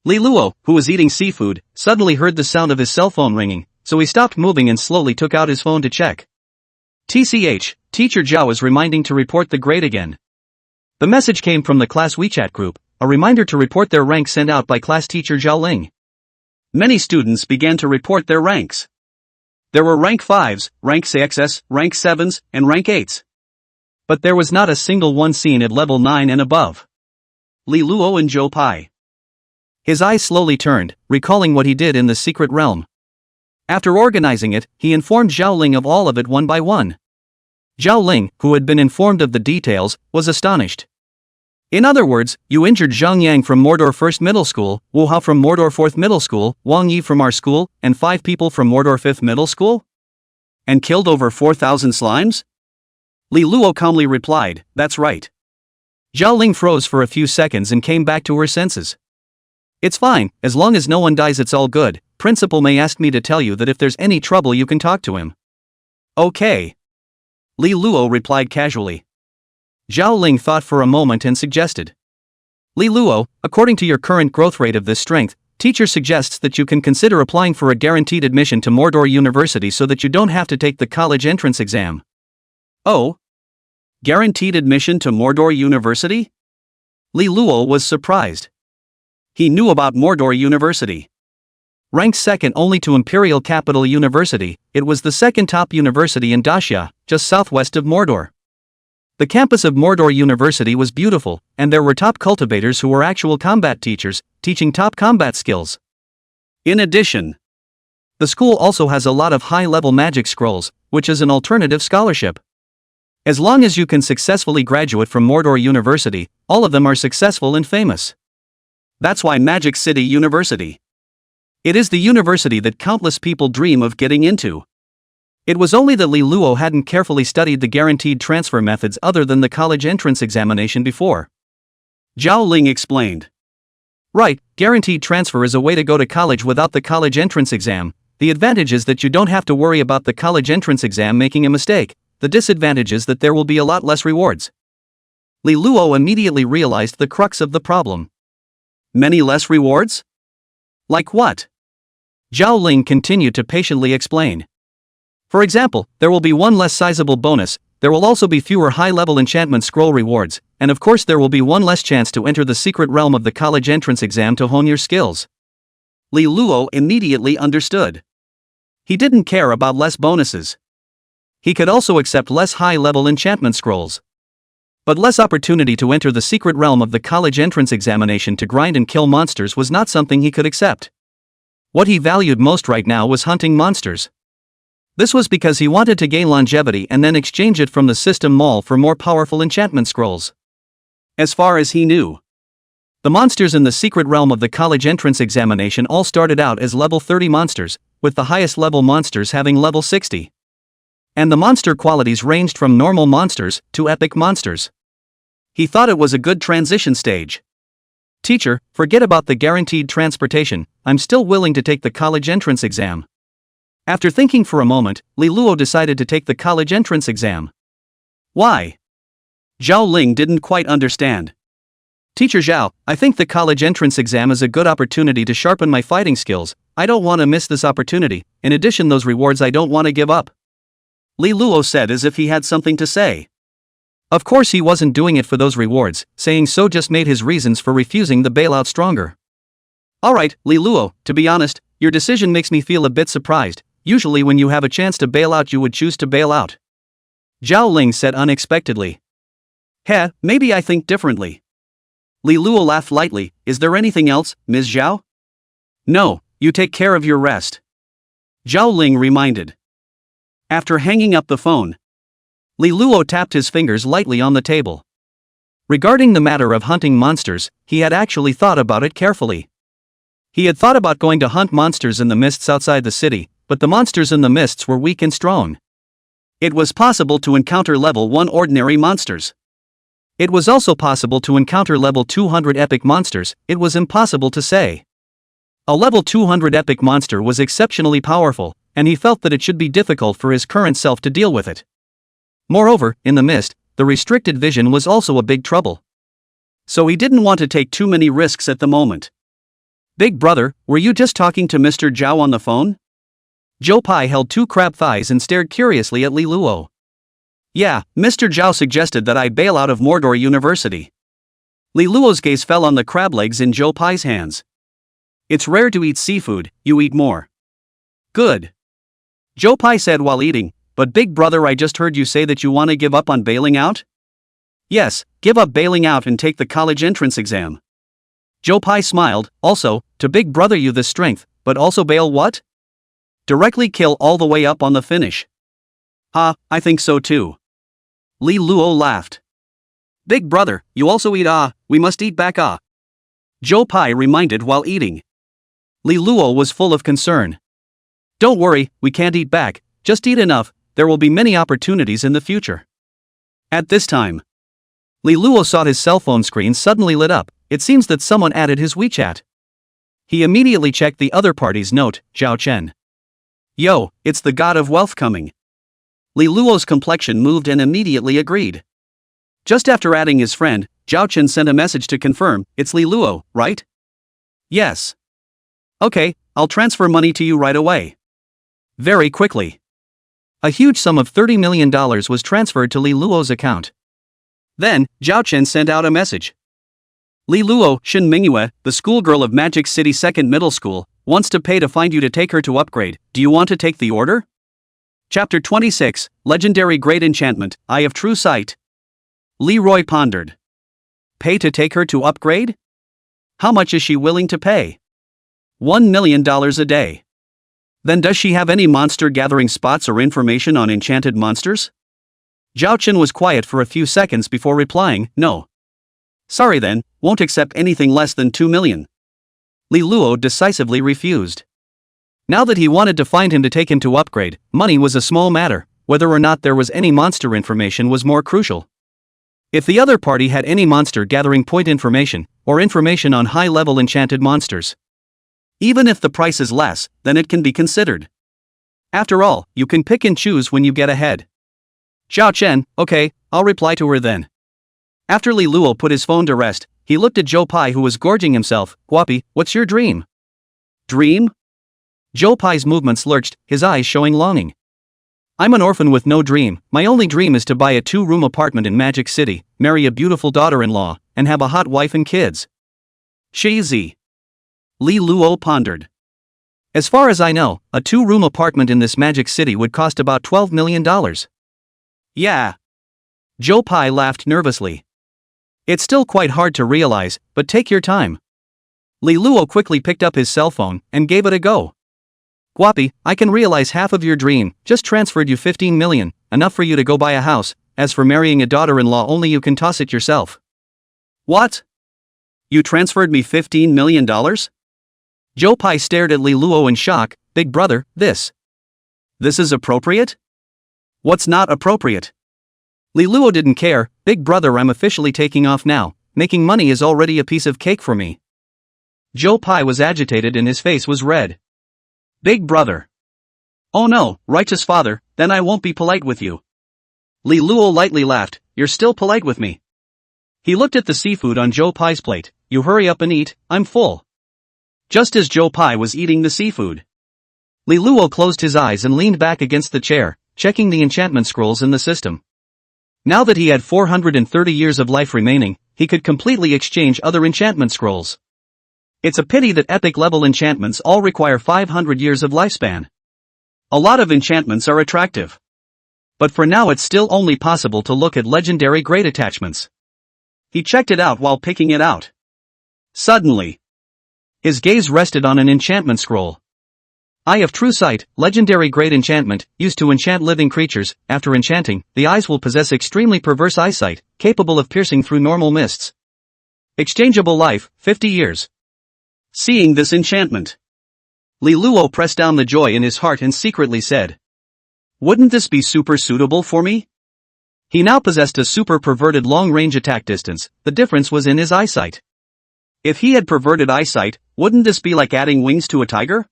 Li Luo, who was eating seafood, suddenly heard the sound of his cell phone ringing, so he stopped moving and slowly took out his phone to check. TCH, Teacher Zhao is reminding to report the grade again. The message came from the class WeChat group, a reminder to report their rank sent out by class teacher Zhao Ling. Many students began to report their ranks. There were rank 5s, rank 6s, rank 7s, and rank 8s. But there was not a single one seen at level 9 and above. Li Luo and Zhou Pai. His eyes slowly turned, recalling what he did in the secret realm. After organizing it, he informed Zhao Ling of all of it one by one. Zhao Ling, who had been informed of the details, was astonished. In other words, you injured Zhang Yang from Mordor 1st Middle School, Wu Hao from Mordor 4th Middle School, Wang Yi from our school, and 5 people from Mordor 5th Middle School? And killed over 4,000 slimes? Li Luo calmly replied, that's right. Zhao Ling froze for a few seconds and came back to her senses. It's fine, as long as no one dies it's all good. Principal may ask me to tell you that if there's any trouble you can talk to him. Okay. Li Luo replied casually. Zhao Ling thought for a moment and suggested. Li Luo, according to your current growth rate of this strength, teacher suggests that you can consider applying for a guaranteed admission to Mordor University so that you don't have to take the college entrance exam. Oh? Guaranteed admission to Mordor University? Li Luo was surprised. He knew about Mordor University. Ranked second only to Imperial Capital University, it was the second top university in Daxia, just southwest of Mordor. The campus of Mordor University was beautiful, and there were top cultivators who were actual combat teachers, teaching top combat skills. In addition, the school also has a lot of high-level magic scrolls, which is an alternative scholarship. As long as you can successfully graduate from Mordor University, all of them are successful and famous. That's why Magic City University. It is the university that countless people dream of getting into. It was only that Li Luo hadn't carefully studied the guaranteed transfer methods other than the college entrance examination before. Zhao Ling explained. Right, guaranteed transfer is a way to go to college without the college entrance exam. The advantage is that you don't have to worry about the college entrance exam making a mistake. The disadvantage is that there will be a lot less rewards. Li Luo immediately realized the crux of the problem. Many less rewards? Like what? Zhao Ling continued to patiently explain. For example, there will be one less sizable bonus, there will also be fewer high-level enchantment scroll rewards, and of course there will be one less chance to enter the secret realm of the college entrance exam to hone your skills. Li Luo immediately understood. He didn't care about less bonuses. He could also accept less high-level enchantment scrolls. But less opportunity to enter the secret realm of the college entrance examination to grind and kill monsters was not something he could accept. What he valued most right now was hunting monsters. This was because he wanted to gain longevity and then exchange it from the system mall for more powerful enchantment scrolls. As far as he knew, the monsters in the secret realm of the college entrance examination all started out as level 30 monsters, with the highest level monsters having level 60. And the monster qualities ranged from normal monsters to epic monsters. He thought it was a good transition stage. Teacher, forget about the guaranteed transportation, I'm still willing to take the college entrance exam. After thinking for a moment, Li Luo decided to take the college entrance exam. Why? Zhao Ling didn't quite understand. Teacher Zhao, I think the college entrance exam is a good opportunity to sharpen my fighting skills. I don't want to miss this opportunity. In addition, those rewards I don't want to give up. Li Luo said as if he had something to say. Of course he wasn't doing it for those rewards, saying so just made his reasons for refusing the bailout stronger. Alright, Li Luo, to be honest, your decision makes me feel a bit surprised. Usually when you have a chance to bail out you would choose to bail out. Zhao Ling said unexpectedly. Heh, maybe I think differently. Li Luo laughed lightly. Is there anything else, Ms. Zhao? No, you take care of your rest. Zhao Ling reminded. After hanging up the phone, Li Luo tapped his fingers lightly on the table. Regarding the matter of hunting monsters, he had actually thought about it carefully. He had thought about going to hunt monsters in the mists outside the city, but the monsters in the mists were weak and strong. It was possible to encounter level 1 ordinary monsters. It was also possible to encounter level 200 epic monsters. It was impossible to say. A level 200 epic monster was exceptionally powerful, and he felt that it should be difficult for his current self to deal with it. Moreover, in the mist, the restricted vision was also a big trouble. So he didn't want to take too many risks at the moment. Big brother, were you just talking to Mr. Zhao on the phone? Zhou Pai held two crab thighs and stared curiously at Li Luo. Yeah, Mr. Zhao suggested that I bail out of Mordor University. Li Luo's gaze fell on the crab legs in Zhou Pai's hands. It's rare to eat seafood, you eat more. Good. Zhou Pai said while eating, but big brother, I just heard you say that you want to give up on bailing out? Yes, give up bailing out and take the college entrance exam. Zhou Pai smiled. Also, to big brother you this strength, but also bail what? Directly kill all the way up on the finish. I think so too. Li Luo laughed. Big brother, you also eat we must eat back Zhou Pai reminded while eating. Li Luo was full of concern. Don't worry, we can't eat back, just eat enough, there will be many opportunities in the future. At this time, Li Luo saw his cell phone screen suddenly lit up. It seems that someone added his WeChat. He immediately checked the other party's note, Zhao Chen. Yo, it's the god of wealth coming. Li Luo's complexion moved and immediately agreed. Just after adding his friend, Zhao Chen sent a message to confirm, it's Li Luo, right? Yes. Okay, I'll transfer money to you right away. Very quickly. A huge sum of $30 million was transferred to Li Luo's account. Then, Zhao Chen sent out a message. Li Luo, Shin Mingyue, the schoolgirl of Magic City Second Middle School, wants to pay to find you to take her to upgrade. Do you want to take the order? Chapter 26, Legendary Great Enchantment, Eye of True Sight. Leroy pondered. Pay to take her to upgrade? How much is she willing to pay? $1 million a day. Then does she have any monster gathering spots or information on enchanted monsters? Zhao Chen was quiet for a few seconds before replying, no. Sorry then, won't accept anything less than 2 million. Li Luo decisively refused. Now that he wanted to find him to take him to upgrade, money was a small matter, whether or not there was any monster information was more crucial. If the other party had any monster gathering point information, or information on high-level enchanted monsters, even if the price is less, then it can be considered. After all, you can pick and choose when you get ahead. Zhao Chen, okay, I'll reply to her then. After Li Luo put his phone to rest, he looked at Zhou Pai who was gorging himself. Guapi, what's your dream? Dream? Zhou Pai's movements lurched, his eyes showing longing. I'm an orphan with no dream. My only dream is to buy a 2-room apartment in Magic City, marry a beautiful daughter-in-law, and have a hot wife and kids. Shazy. Li Luo pondered. As far as I know, a 2-room apartment in this Magic City would cost about $12 million. Yeah. Joe Pai laughed nervously. It's still quite hard to realize, but take your time. Li Luo quickly picked up his cell phone and gave it a go. Guapi, I can realize half of your dream, just transferred you 15 million, enough for you to go buy a house. As for marrying a daughter-in-law, only you can toss it yourself. What? You transferred me $15 million? Joe Pai stared at Li Luo in shock. Big brother, this is appropriate? What's not appropriate? Li Luo didn't care. Big brother, I'm officially taking off now. Making money is already a piece of cake for me. Joe Pai was agitated and his face was red. Big brother. Oh no, righteous father, then I won't be polite with you. Li Luo lightly laughed. You're still polite with me. He looked at the seafood on Joe Pai's plate. You hurry up and eat, I'm full. Just as Joe Pai was eating the seafood, Li Luo closed his eyes and leaned back against the chair, checking the enchantment scrolls in the system. Now that he had 430 years of life remaining, he could completely exchange other enchantment scrolls. It's a pity that epic-level enchantments all require 500 years of lifespan. A lot of enchantments are attractive. But for now it's still only possible to look at legendary great attachments. He checked it out while picking it out. Suddenly, his gaze rested on an enchantment scroll. Eye of True Sight, legendary great enchantment, used to enchant living creatures. After enchanting, the eyes will possess extremely perverse eyesight, capable of piercing through normal mists. Exchangeable life, 50 years. Seeing this enchantment, Li Luo pressed down the joy in his heart and secretly said, wouldn't this be super suitable for me? He now possessed a super perverted long-range attack distance. The difference was in his eyesight. If he had perverted eyesight, wouldn't this be like adding wings to a tiger?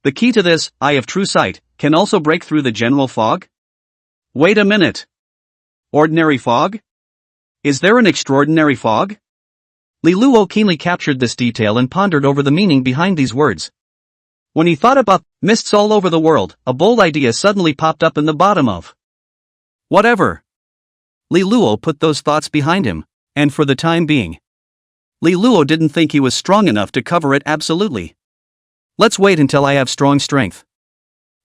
The key to this, Eye of True Sight, can also break through the general fog? Wait a minute. Ordinary fog? Is there an extraordinary fog? Li Luo keenly captured this detail and pondered over the meaning behind these words. When he thought about mists all over the world, a bold idea suddenly popped up in the bottom of whatever. Li Luo put those thoughts behind him, and for the time being, Li Luo didn't think he was strong enough to cover it absolutely. Let's wait until I have strong strength.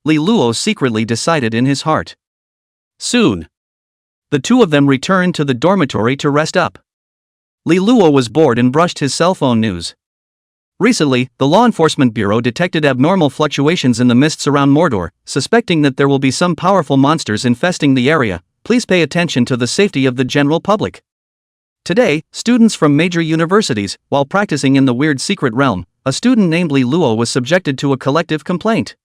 Li Luo secretly decided in his heart. Soon, the two of them returned to the dormitory to rest up. Li Luo was bored and brushed his cell phone news. Recently, the Law Enforcement Bureau detected abnormal fluctuations in the mists around Mordor, suspecting that there will be some powerful monsters infesting the area. Please pay attention to the safety of the general public. Today, students from major universities, while practicing in the weird secret realm, a student named Li Luo was subjected to a collective complaint.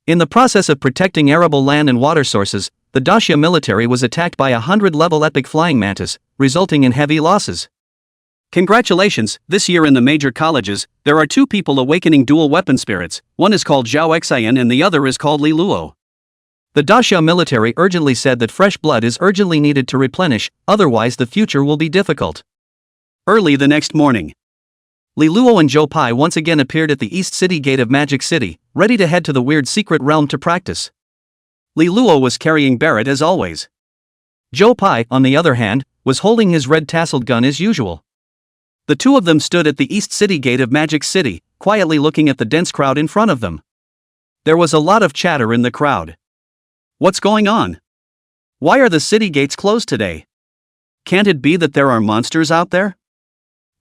In the process of protecting arable land and water sources, the Dacia military was attacked by a 100-level epic flying mantis, resulting in heavy losses. Congratulations, this year in the major colleges, there are 2 people awakening dual weapon spirits. One is called Zhao Xian and the other is called Li Luo. The Dacia military urgently said that fresh blood is urgently needed to replenish, otherwise the future will be difficult. Early the next morning, Li Luo and Joe Pai once again appeared at the East City gate of Magic City, ready to head to the weird secret realm to practice. Li Luo was carrying Barrett as always. Joe Pai, on the other hand, was holding his red tasseled gun as usual. The two of them stood at the East City gate of Magic City, quietly looking at the dense crowd in front of them. There was a lot of chatter in the crowd. What's going on? Why are the city gates closed today? Can't it be that there are monsters out there?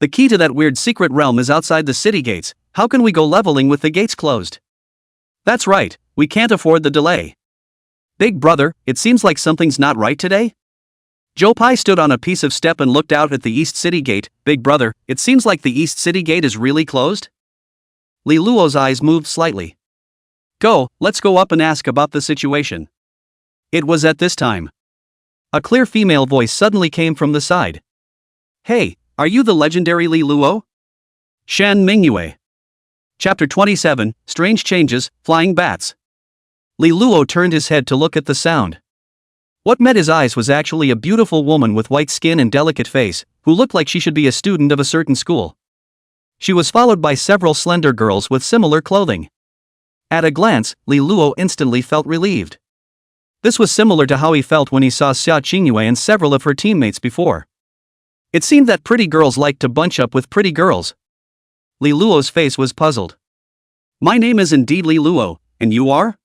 The key to that weird secret realm is outside the city gates. How can we go leveling with the gates closed? That's right, we can't afford the delay. Big brother, it seems like something's not right today? Joe Pai stood on a piece of step and looked out at the East City gate. Big brother, it seems like the East City gate is really closed? Li Luo's eyes moved slightly. Go, let's go up and ask about the situation. It was at this time. A clear female voice suddenly came from the side. Hey, are you the legendary Li Luo? Shan Mingyue. Chapter 27, Strange Changes, Flying Bats. Li Luo turned his head to look at the sound. What met his eyes was actually a beautiful woman with white skin and delicate face, who looked like she should be a student of a certain school. She was followed by several slender girls with similar clothing. At a glance, Li Luo instantly felt relieved. This was similar to how he felt when he saw Xia Qingyue and several of her teammates before. It seemed that pretty girls liked to bunch up with pretty girls. Li Luo's face was puzzled. My name is indeed Li Luo, and you are?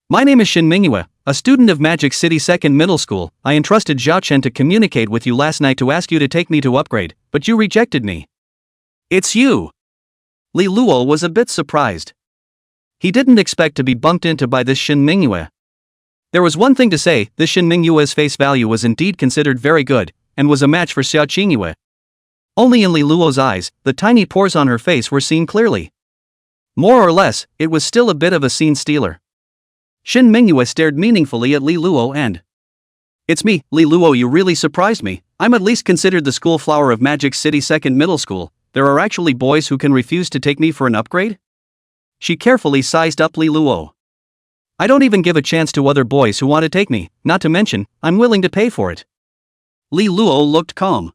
My name is Shin Mingyue, a student of Magic City 2nd Middle School. I entrusted Zhao Chen to communicate with you last night to ask you to take me to upgrade, but you rejected me. It's you! Li Luo was a bit surprised. He didn't expect to be bumped into by this Shin Mingyue. There was one thing to say, this Shin Mingyue's face value was indeed considered very good, and was a match for Xia Qingyue. Only in Li Luo's eyes, the tiny pores on her face were seen clearly. More or less, it was still a bit of a scene stealer. Shin Mingyue stared meaningfully at Li Luo and... It's me, Li Luo, you really surprised me. I'm at least considered the school flower of Magic City 2nd Middle School. There are actually boys who can refuse to take me for an upgrade? She carefully sized up Li Luo. I don't even give a chance to other boys who want to take me, not to mention, I'm willing to pay for it. Li Luo looked calm.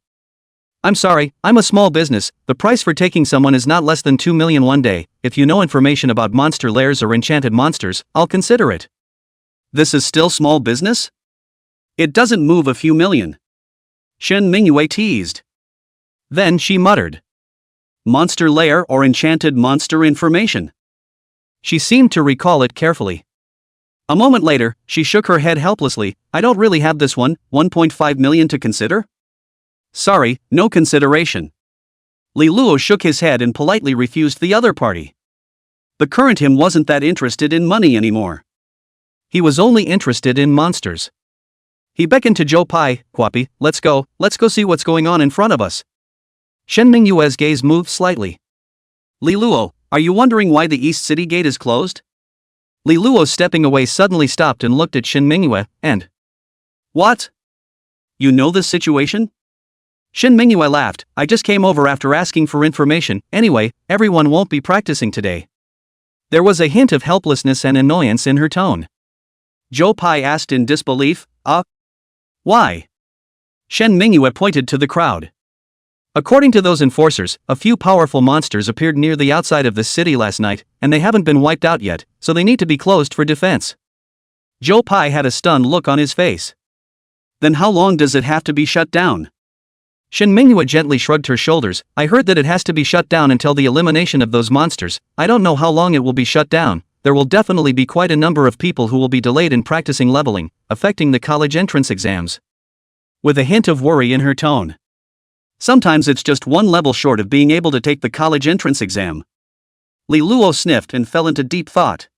I'm sorry, I'm a small business. The price for taking someone is not less than 2 million one day. If you know information about monster lairs or enchanted monsters, I'll consider it. This is still small business? It doesn't move a few million. Shin Mingyue teased. Then she muttered. Monster lair or enchanted monster information. She seemed to recall it carefully. A moment later, she shook her head helplessly. I don't really have this 1.5 million to consider? Sorry, no consideration. Li Luo shook his head and politely refused the other party. The current him wasn't that interested in money anymore. He was only interested in monsters. He beckoned to Zhou Pai. Guapi, let's go see what's going on in front of us. Shen Mingyue's gaze moved slightly. Li Luo, are you wondering why the East City Gate is closed? Li Luo, stepping away, suddenly stopped and looked at Shin Mingyue, and... What? You know this situation? Shin Mingyue laughed. I just came over after asking for information. Anyway, everyone won't be practicing today. There was a hint of helplessness and annoyance in her tone. Zhou Pai asked in disbelief, why? Shen Mingyue pointed to the crowd. According to those enforcers, a few powerful monsters appeared near the outside of the city last night, and they haven't been wiped out yet, so they need to be closed for defense. Zhou Pai had a stunned look on his face. Then how long does it have to be shut down? Shin Mingyue gently shrugged her shoulders. I heard that it has to be shut down until the elimination of those monsters. I don't know how long it will be shut down. There will definitely be quite a number of people who will be delayed in practicing leveling, affecting the college entrance exams. With a hint of worry in her tone. Sometimes it's just one level short of being able to take the college entrance exam. Li Luo sniffed and fell into deep thought.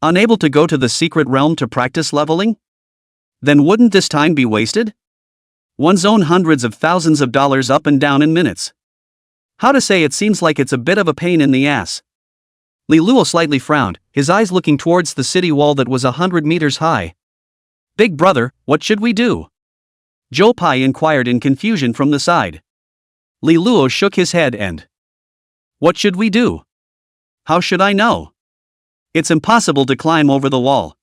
Unable to go to the secret realm to practice leveling? Then wouldn't this time be wasted? One's own hundreds of thousands of dollars up and down in minutes. How to say, it seems like it's a bit of a pain in the ass. Li Luo slightly frowned, his eyes looking towards the city wall that was 100 meters high. Big brother, what should we do? Zhou Pai inquired in confusion from the side. Li Luo shook his head and... What should we do? How should I know? It's impossible to climb over the wall.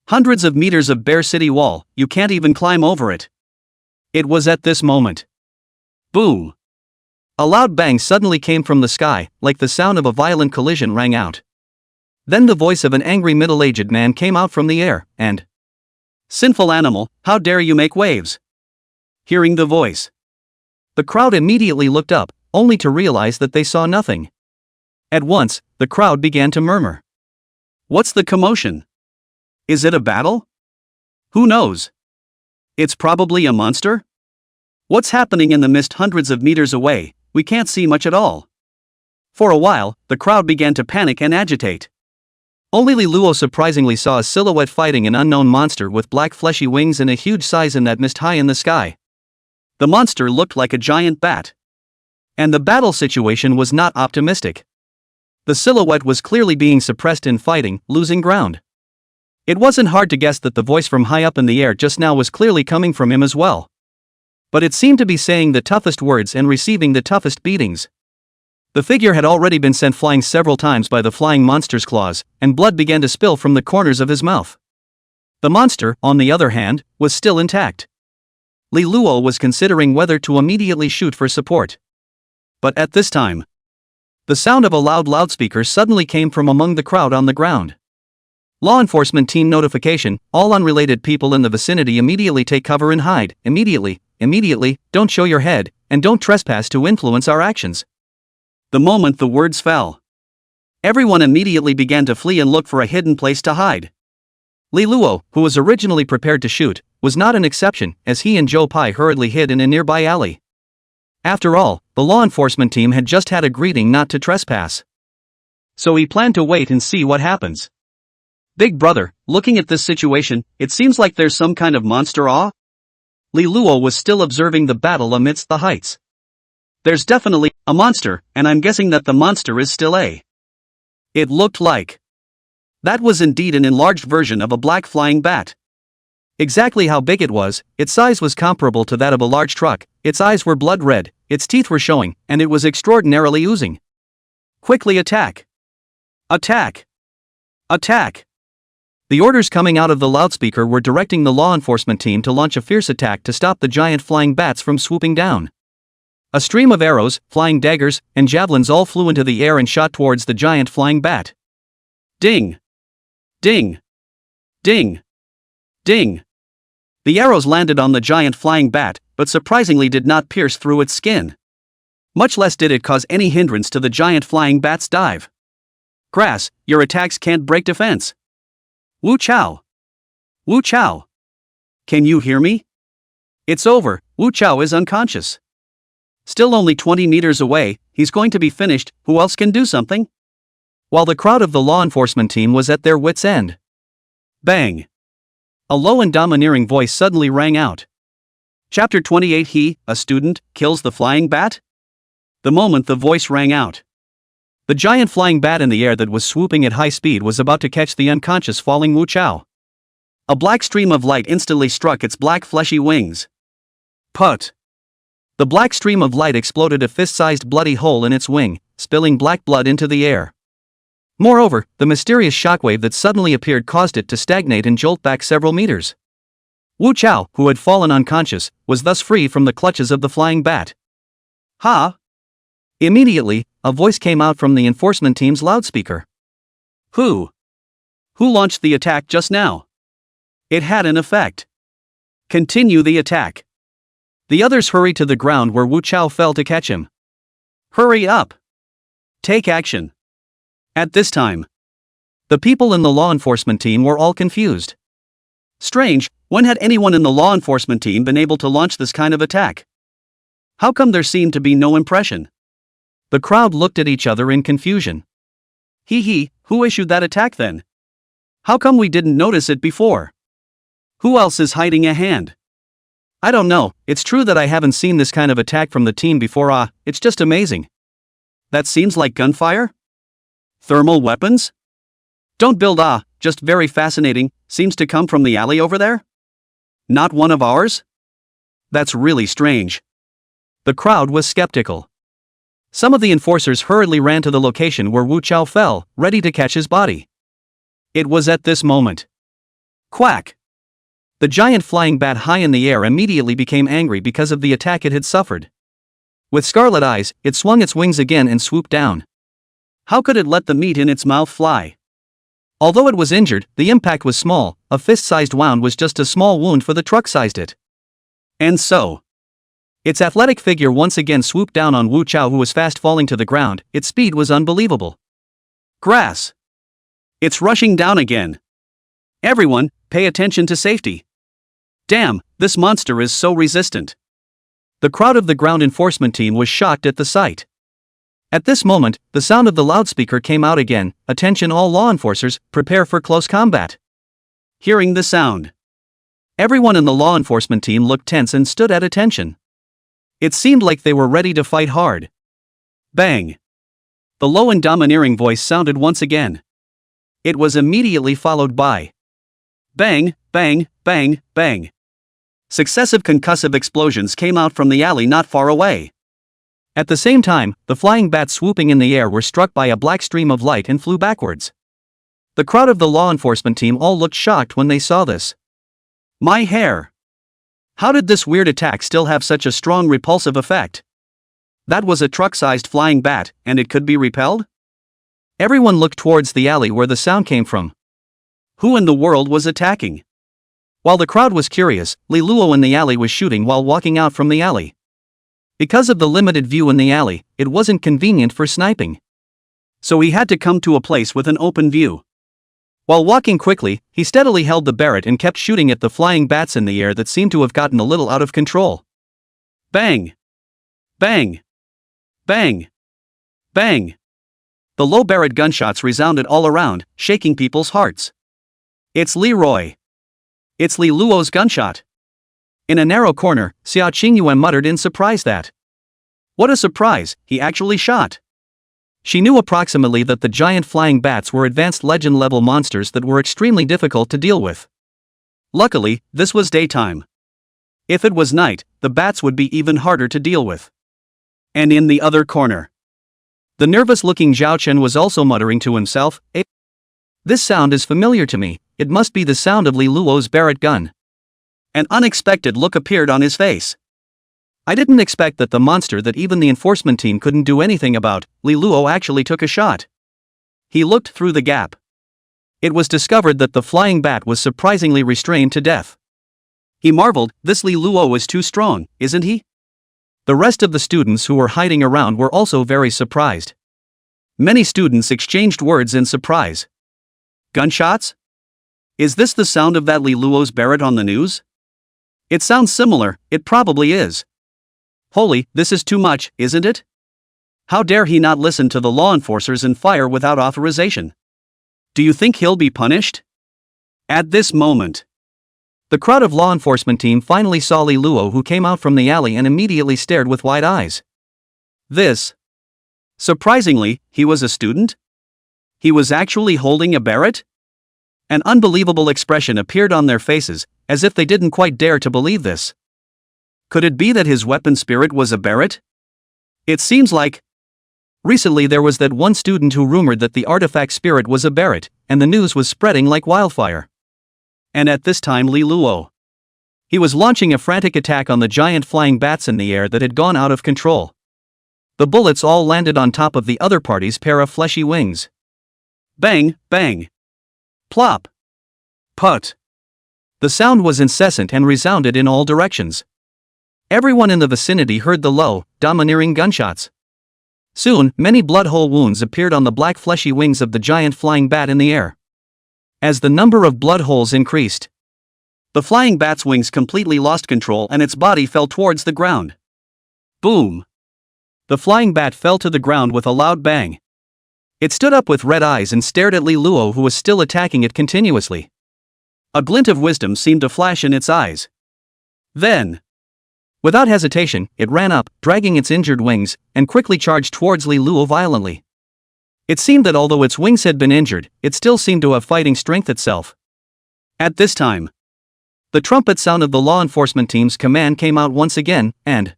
Hundreds of meters of bare city wall, you can't even climb over it. It was at this moment. Boom! A loud bang suddenly came from the sky, like the sound of a violent collision rang out. Then the voice of an angry middle-aged man came out from the air, and... Sinful animal, how dare you make waves? Hearing the voice, the crowd immediately looked up, only to realize that they saw nothing. At once, the crowd began to murmur. What's the commotion? Is it a battle? Who knows? It's probably a monster? What's happening in the mist hundreds of meters away? We can't see much at all. For a while, the crowd began to panic and agitate. Only Li Luo surprisingly saw a silhouette fighting an unknown monster with black fleshy wings and a huge size in that mist high in the sky. The monster looked like a giant bat. And the battle situation was not optimistic. The silhouette was clearly being suppressed in fighting, losing ground. It wasn't hard to guess that the voice from high up in the air just now was clearly coming from him as well. But it seemed to be saying the toughest words and receiving the toughest beatings. The figure had already been sent flying several times by the flying monster's claws, and blood began to spill from the corners of his mouth. The monster, on the other hand, was still intact. Li Luo was considering whether to immediately shoot for support. But at this time, the sound of a loud loudspeaker suddenly came from among the crowd on the ground. Law enforcement team notification, all unrelated people in the vicinity immediately take cover and hide, immediately, don't show your head, and don't trespass to influence our actions. The moment the words fell, everyone immediately began to flee and look for a hidden place to hide. Li Luo, who was originally prepared to shoot, was not an exception, as he and Joe Pai hurriedly hid in a nearby alley. After all, the law enforcement team had just had a greeting not to trespass. So he planned to wait and see what happens. Big brother, looking at this situation, it seems like there's some kind of monster Li Luo was still observing the battle amidst the heights. There's definitely a monster, and I'm guessing that the monster is still It looked like. That was indeed an enlarged version of a black flying bat. Exactly how big it was, its size was comparable to that of a large truck, its eyes were blood red, its teeth were showing, and it was extraordinarily oozing. Quickly attack! Attack! Attack! The orders coming out of the loudspeaker were directing the law enforcement team to launch a fierce attack to stop the giant flying bats from swooping down. A stream of arrows, flying daggers, and javelins all flew into the air and shot towards the giant flying bat. Ding! Ding! Ding! Ding! The arrows landed on the giant flying bat, but surprisingly did not pierce through its skin. Much less did it cause any hindrance to the giant flying bat's dive. Grass, your attacks can't break defense. Wu Chao! Wu Chao! Can you hear me? It's over, Wu Chao is unconscious. Still only 20 meters away, he's going to be finished, who else can do something? While the crowd of the law enforcement team was at their wits' end. Bang! A low and domineering voice suddenly rang out. Chapter 28 He, a student, kills the flying bat? The moment the voice rang out, the giant flying bat in the air that was swooping at high speed was about to catch the unconscious falling Wu Chao. A black stream of light instantly struck its black fleshy wings. Put! The black stream of light exploded a fist-sized bloody hole in its wing, spilling black blood into the air. Moreover, the mysterious shockwave that suddenly appeared caused it to stagnate and jolt back several meters. Wu Chao, who had fallen unconscious, was thus free from the clutches of the flying bat. Ha! Immediately, a voice came out from the enforcement team's loudspeaker. Who launched the attack just now? It had an effect. Continue the attack. The others hurried to the ground where Wu Chao fell to catch him. Hurry up! Take action! At this time, the people in the law enforcement team were all confused. Strange, when had anyone in the law enforcement team been able to launch this kind of attack? How come there seemed to be no impression? The crowd looked at each other in confusion. Who issued that attack then? How come we didn't notice it before? Who else is hiding a hand? I don't know, it's true that I haven't seen this kind of attack from the team before. It's just amazing. That seems like gunfire? Thermal weapons? Don't build just very fascinating, seems to come from the alley over there? Not one of ours? That's really strange. The crowd was skeptical. Some of the enforcers hurriedly ran to the location where Wu Chao fell, ready to catch his body. It was at this moment. Quack! The giant flying bat high in the air immediately became angry because of the attack it had suffered. With scarlet eyes, it swung its wings again and swooped down. How could it let the meat in its mouth fly? Although it was injured, the impact was small, a fist-sized wound was just a small wound for the truck-sized it. And so, its athletic figure once again swooped down on Wu Chao, who was fast falling to the ground. Its speed was unbelievable. Grass! It's rushing down again. Everyone, pay attention to safety. Damn, this monster is so resistant. The crowd of the ground enforcement team was shocked at the sight. At this moment, the sound of the loudspeaker came out again. Attention all law enforcers, prepare for close combat. Hearing the sound, everyone in the law enforcement team looked tense and stood at attention. It seemed like they were ready to fight hard. Bang! The low and domineering voice sounded once again. It was immediately followed by bang, bang, bang, bang. Successive concussive explosions came out from the alley not far away. At the same time, the flying bats swooping in the air were struck by a black stream of light and flew backwards. The crowd of the law enforcement team all looked shocked when they saw this. My hair! How did this weird attack still have such a strong repulsive effect? That was a truck-sized flying bat, and it could be repelled? Everyone looked towards the alley where the sound came from. Who in the world was attacking? While the crowd was curious, Li Luo in the alley was shooting while walking out from the alley. Because of the limited view in the alley, it wasn't convenient for sniping. So he had to come to a place with an open view. While walking quickly, he steadily held the Barrett and kept shooting at the flying bats in the air that seemed to have gotten a little out of control. Bang! Bang! Bang! Bang! The low Barrett gunshots resounded all around, shaking people's hearts. It's Leroy! It's Li Luo's gunshot! In a narrow corner, Xiao Qingyuan muttered in surprise that. What a surprise, he actually shot! She knew approximately that the giant flying bats were advanced legend-level monsters that were extremely difficult to deal with. Luckily, this was daytime. If it was night, the bats would be even harder to deal with. And in the other corner, the nervous-looking Zhao Chen was also muttering to himself, "This sound is familiar to me, it must be the sound of Li Luo's Barrett gun." An unexpected look appeared on his face. I didn't expect that the monster that even the enforcement team couldn't do anything about, Li Luo actually took a shot. He looked through the gap. It was discovered that the flying bat was surprisingly restrained to death. He marveled, this Li Luo is too strong, isn't he? The rest of the students who were hiding around were also very surprised. Many students exchanged words in surprise. Gunshots? Is this the sound of that Li Luo's Barrett on the news? It sounds similar, it probably is. Holy, this is too much, isn't it? How dare he not listen to the law enforcers and fire without authorization? Do you think he'll be punished? At this moment, the crowd of law enforcement team finally saw Li Luo, who came out from the alley and immediately stared with wide eyes. Surprisingly, he was a student? He was actually holding a Barrett? An unbelievable expression appeared on their faces, as if they didn't quite dare to believe this. Could it be that his weapon spirit was a Barrett? It seems like. Recently there was that one student who rumored that the artifact spirit was a Barrett, and the news was spreading like wildfire. And at this time Li Luo. He was launching a frantic attack on the giant flying bats in the air that had gone out of control. The bullets all landed on top of the other party's pair of fleshy wings. Bang, bang. Plop. Put. The sound was incessant and resounded in all directions. Everyone in the vicinity heard the low, domineering gunshots. Soon, many blood hole wounds appeared on the black fleshy wings of the giant flying bat in the air. As the number of blood holes increased, the flying bat's wings completely lost control and its body fell towards the ground. Boom! The flying bat fell to the ground with a loud bang. It stood up with red eyes and stared at Li Luo, who was still attacking it continuously. A glint of wisdom seemed to flash in its eyes. Then, without hesitation, it ran up, dragging its injured wings, and quickly charged towards Li Luo violently. It seemed that although its wings had been injured, it still seemed to have fighting strength itself. At this time, the trumpet sound of the law enforcement team's command came out once again, and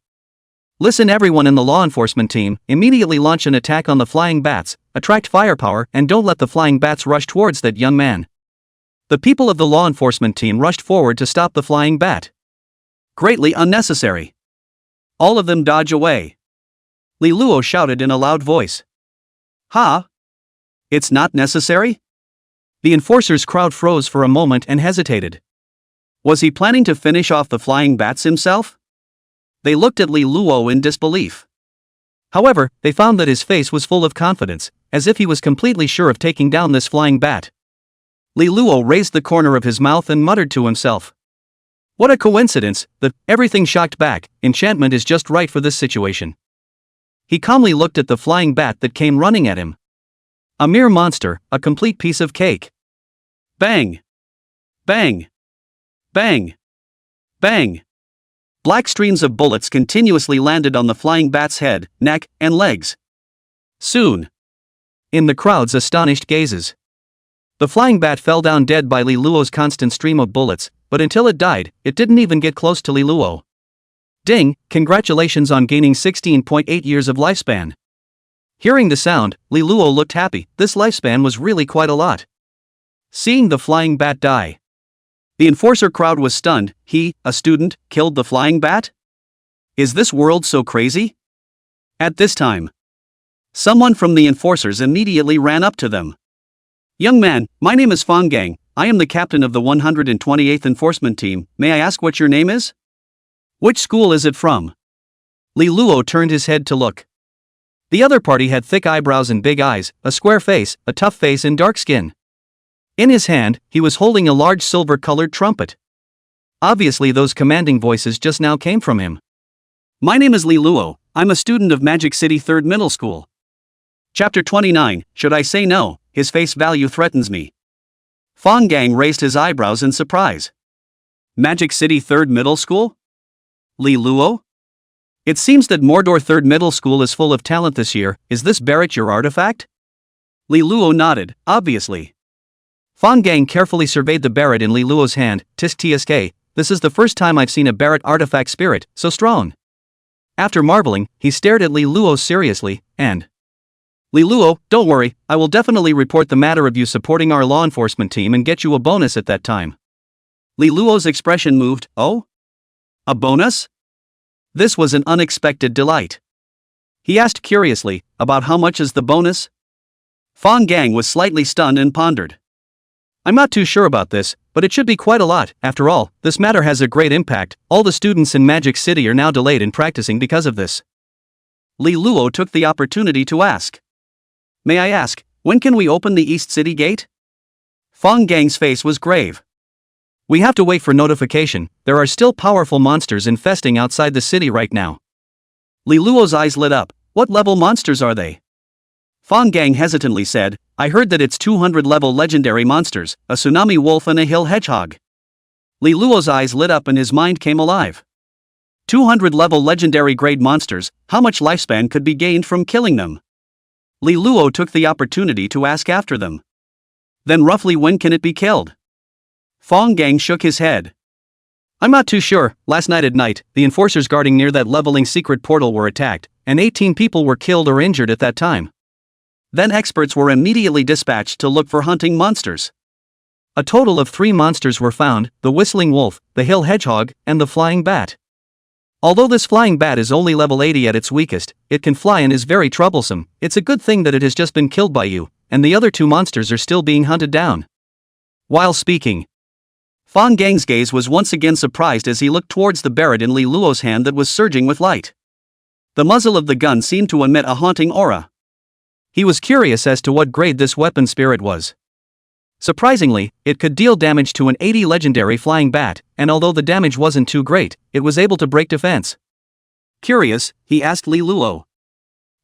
listen, everyone in the law enforcement team, immediately launch an attack on the flying bats, attract firepower, and don't let the flying bats rush towards that young man. The people of the law enforcement team rushed forward to stop the flying bat. Greatly unnecessary. All of them dodge away. Li Luo shouted in a loud voice. Ha! It's not necessary? The enforcers' crowd froze for a moment and hesitated. Was he planning to finish off the flying bats himself? They looked at Li Luo in disbelief. However, they found that his face was full of confidence, as if he was completely sure of taking down this flying bat. Li Luo raised the corner of his mouth and muttered to himself. What a coincidence, that everything shocked back, enchantment is just right for this situation. He calmly looked at the flying bat that came running at him. A mere monster, a complete piece of cake. Bang! Bang! Bang! Bang! Black streams of bullets continuously landed on the flying bat's head, neck, and legs. Soon, in the crowd's astonished gazes, the flying bat fell down dead by Li Luo's constant stream of bullets, but until it died, it didn't even get close to Li Luo. Ding, congratulations on gaining 16.8 years of lifespan. Hearing the sound, Li Luo looked happy. This lifespan was really quite a lot. Seeing the flying bat die, the enforcer crowd was stunned. He, a student, killed the flying bat? Is this world so crazy? At this time, someone from the enforcers immediately ran up to them. Young man, my name is Fang Gang, I am the captain of the 128th Enforcement Team. May I ask what your name is? Which school is it from? Li Luo turned his head to look. The other party had thick eyebrows and big eyes, a square face, a tough face and dark skin. In his hand, he was holding a large silver-colored trumpet. Obviously those commanding voices just now came from him. My name is Li Luo. I'm a student of Magic City 3rd Middle School. Chapter 29, Should I Say No? His face value threatens me. Fang Gang raised his eyebrows in surprise. Magic City 3rd Middle School? Li Luo? It seems that Mordor 3rd Middle School is full of talent this year. Is this Barrett your artifact? Li Luo nodded, obviously. Fang Gang carefully surveyed the Barrett in Li Luo's hand. Tsk, this is the first time I've seen a Barrett artifact spirit so strong. After marveling, he stared at Li Luo seriously, and Li Luo, don't worry, I will definitely report the matter of you supporting our law enforcement team and get you a bonus at that time. Li Luo's expression moved. Oh? A bonus? This was an unexpected delight. He asked curiously, about how much is the bonus? Fang Gang was slightly stunned and pondered. I'm not too sure about this, but it should be quite a lot. After all, this matter has a great impact. All the students in Magic City are now delayed in practicing because of this. Li Luo took the opportunity to ask. May I ask, when can we open the East City Gate? Fang Gang's face was grave. We have to wait for notification. There are still powerful monsters infesting outside the city right now. Li Luo's eyes lit up. What level monsters are they? Fang Gang hesitantly said, I heard that it's 200 level legendary monsters, a tsunami wolf and a hill hedgehog. Li Luo's eyes lit up and his mind came alive. 200 level legendary grade monsters, how much lifespan could be gained from killing them? Li Luo took the opportunity to ask after them. Then roughly when can it be killed? Fang Gang shook his head. I'm not too sure. Last night at night, the enforcers guarding near that leveling secret portal were attacked, and 18 people were killed or injured at that time. Then experts were immediately dispatched to look for hunting monsters. A total of 3 monsters were found, the whistling wolf, the hill hedgehog, and the flying bat. Although this flying bat is only level 80 at its weakest, it can fly and is very troublesome. It's a good thing that it has just been killed by you, and the other 2 monsters are still being hunted down. While speaking, Fang Gang's gaze was once again surprised as he looked towards the Barrett in Li Luo's hand that was surging with light. The muzzle of the gun seemed to emit a haunting aura. He was curious as to what grade this weapon spirit was. Surprisingly, it could deal damage to an 80 legendary flying bat, and although the damage wasn't too great, it was able to break defense. Curious, he asked Li Luo.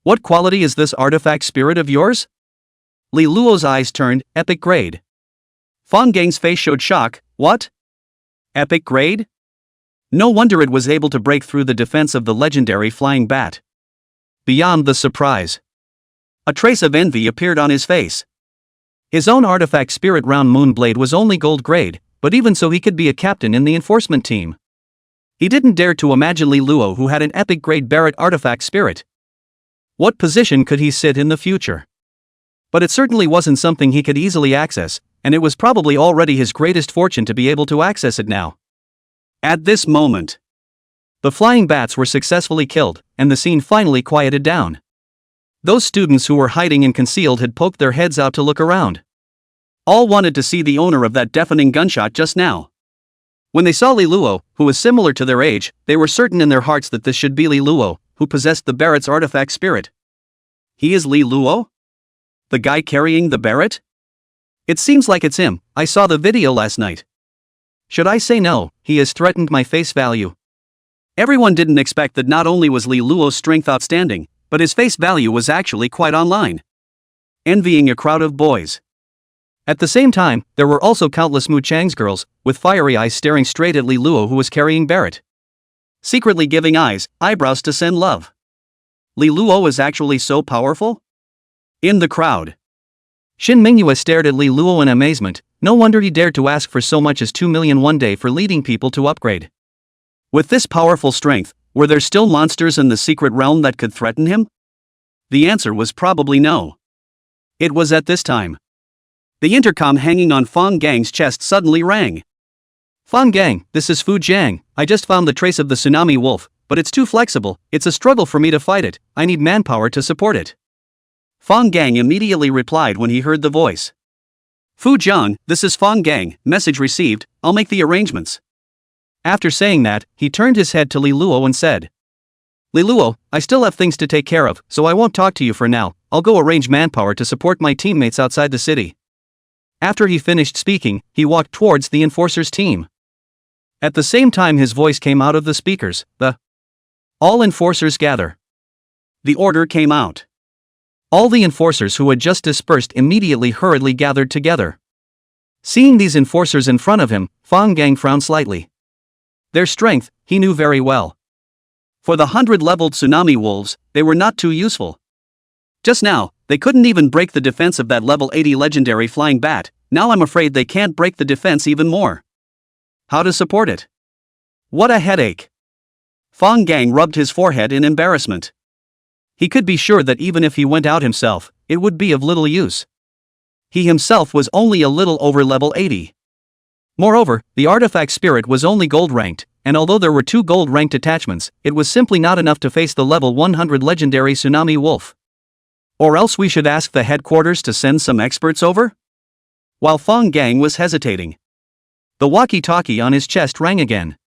What quality is this artifact spirit of yours? Li Luo's eyes turned, epic grade. Fang Gang's face showed shock. What? Epic grade? No wonder it was able to break through the defense of the legendary flying bat. Beyond the surprise, a trace of envy appeared on his face. His own artifact spirit round Moonblade was only gold grade, but even so he could be a captain in the enforcement team. He didn't dare to imagine Li Luo who had an epic grade Barrett artifact spirit. What position could he sit in the future? But it certainly wasn't something he could easily access, and it was probably already his greatest fortune to be able to access it now. At this moment, the flying bats were successfully killed, and the scene finally quieted down. Those students who were hiding and concealed had poked their heads out to look around. All wanted to see the owner of that deafening gunshot just now. When they saw Li Luo, who was similar to their age, they were certain in their hearts that this should be Li Luo, who possessed the Barrett's artifact spirit. He is Li Luo? The guy carrying the Barrett? It seems like it's him. I saw the video last night. Should I say no? He has threatened my face value. Everyone didn't expect that not only was Li Luo's strength outstanding, but his face value was actually quite online. Envying a crowd of boys. At the same time, there were also countless Mu Chang's girls, with fiery eyes staring straight at Li Luo who was carrying Barrett. Secretly giving eyebrows to send love. Li Luo is actually so powerful? In the crowd, Shin Minghua stared at Li Luo in amazement. No wonder he dared to ask for so much as 2 million one day for leading people to upgrade. With this powerful strength, were there still monsters in the secret realm that could threaten him? The answer was probably no. It was at this time. The intercom hanging on Fang Gang's chest suddenly rang. Fang Gang, this is Fu Jiang. I just found the trace of the tsunami wolf, but it's too flexible. It's a struggle for me to fight it. I need manpower to support it. Fang Gang immediately replied when he heard the voice. Fu Jiang, this is Fang Gang, message received, I'll make the arrangements. After saying that, he turned his head to Li Luo and said, Li Luo, I still have things to take care of, so I won't talk to you for now, I'll go arrange manpower to support my teammates outside the city. After he finished speaking, he walked towards the enforcers' team. At the same time his voice came out of the speakers, all enforcers gather. The order came out. All the enforcers who had just dispersed immediately hurriedly gathered together. Seeing these enforcers in front of him, Fang Gang frowned slightly. Their strength, he knew very well. For the 100-leveled tsunami wolves, they were not too useful. Just now, they couldn't even break the defense of that level 80 legendary flying bat, now I'm afraid they can't break the defense even more. How to support it? What a headache. Fang Gang rubbed his forehead in embarrassment. He could be sure that even if he went out himself, it would be of little use. He himself was only a little over level 80. Moreover, the artifact spirit was only gold ranked, and although there were 2 gold ranked attachments, it was simply not enough to face the level 100 legendary tsunami wolf. Or else we should ask the headquarters to send some experts over? While Fang Gang was hesitating, the walkie-talkie on his chest rang again.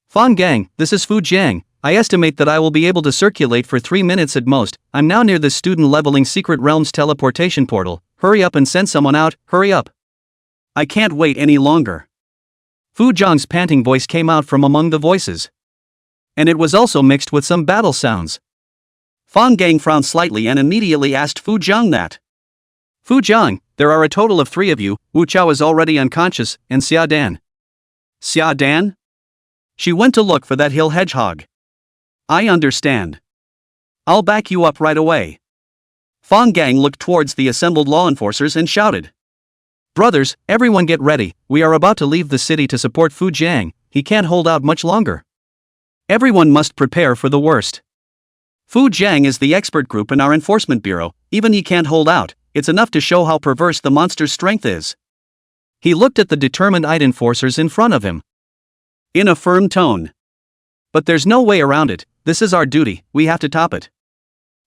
Fang Gang, this is Fu Jiang. I estimate that I will be able to circulate for 3 minutes at most. I'm now near the student leveling Secret Realms teleportation portal. Hurry up and send someone out, hurry up. I can't wait any longer. Fu Jiang's panting voice came out from among the voices. And it was also mixed with some battle sounds. Fang Gang frowned slightly and immediately asked Fu Jiang that. Fu Jiang, there are a total of 3 of you. Wu Chao is already unconscious, and Xia Dan. Xia Dan? She went to look for that hill hedgehog. I understand. I'll back you up right away. Fang Gang looked towards the assembled law enforcers and shouted. Brothers, everyone get ready, we are about to leave the city to support Fu Jiang, he can't hold out much longer. Everyone must prepare for the worst. Fu Jiang is the expert group in our enforcement bureau, even he can't hold out, it's enough to show how perverse the monster's strength is. He looked at the determined-eyed enforcers in front of him. In a firm tone. But there's no way around it, this is our duty, we have to top it.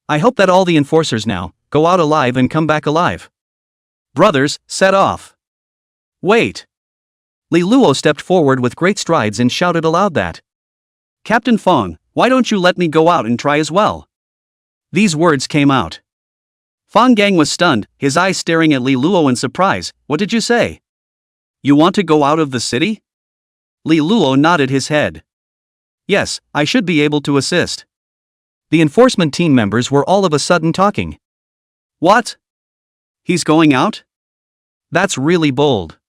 I hope that all the enforcers now go out alive and come back alive. Brothers, set off. Wait. Li Luo stepped forward with great strides and shouted aloud that. Captain Fang, why don't you let me go out and try as well? These words came out. Fang Gang was stunned, his eyes staring at Li Luo in surprise. What did you say? You want to go out of the city? Li Luo nodded his head. Yes, I should be able to assist. The enforcement team members were all of a sudden talking. What? He's going out? That's really bold.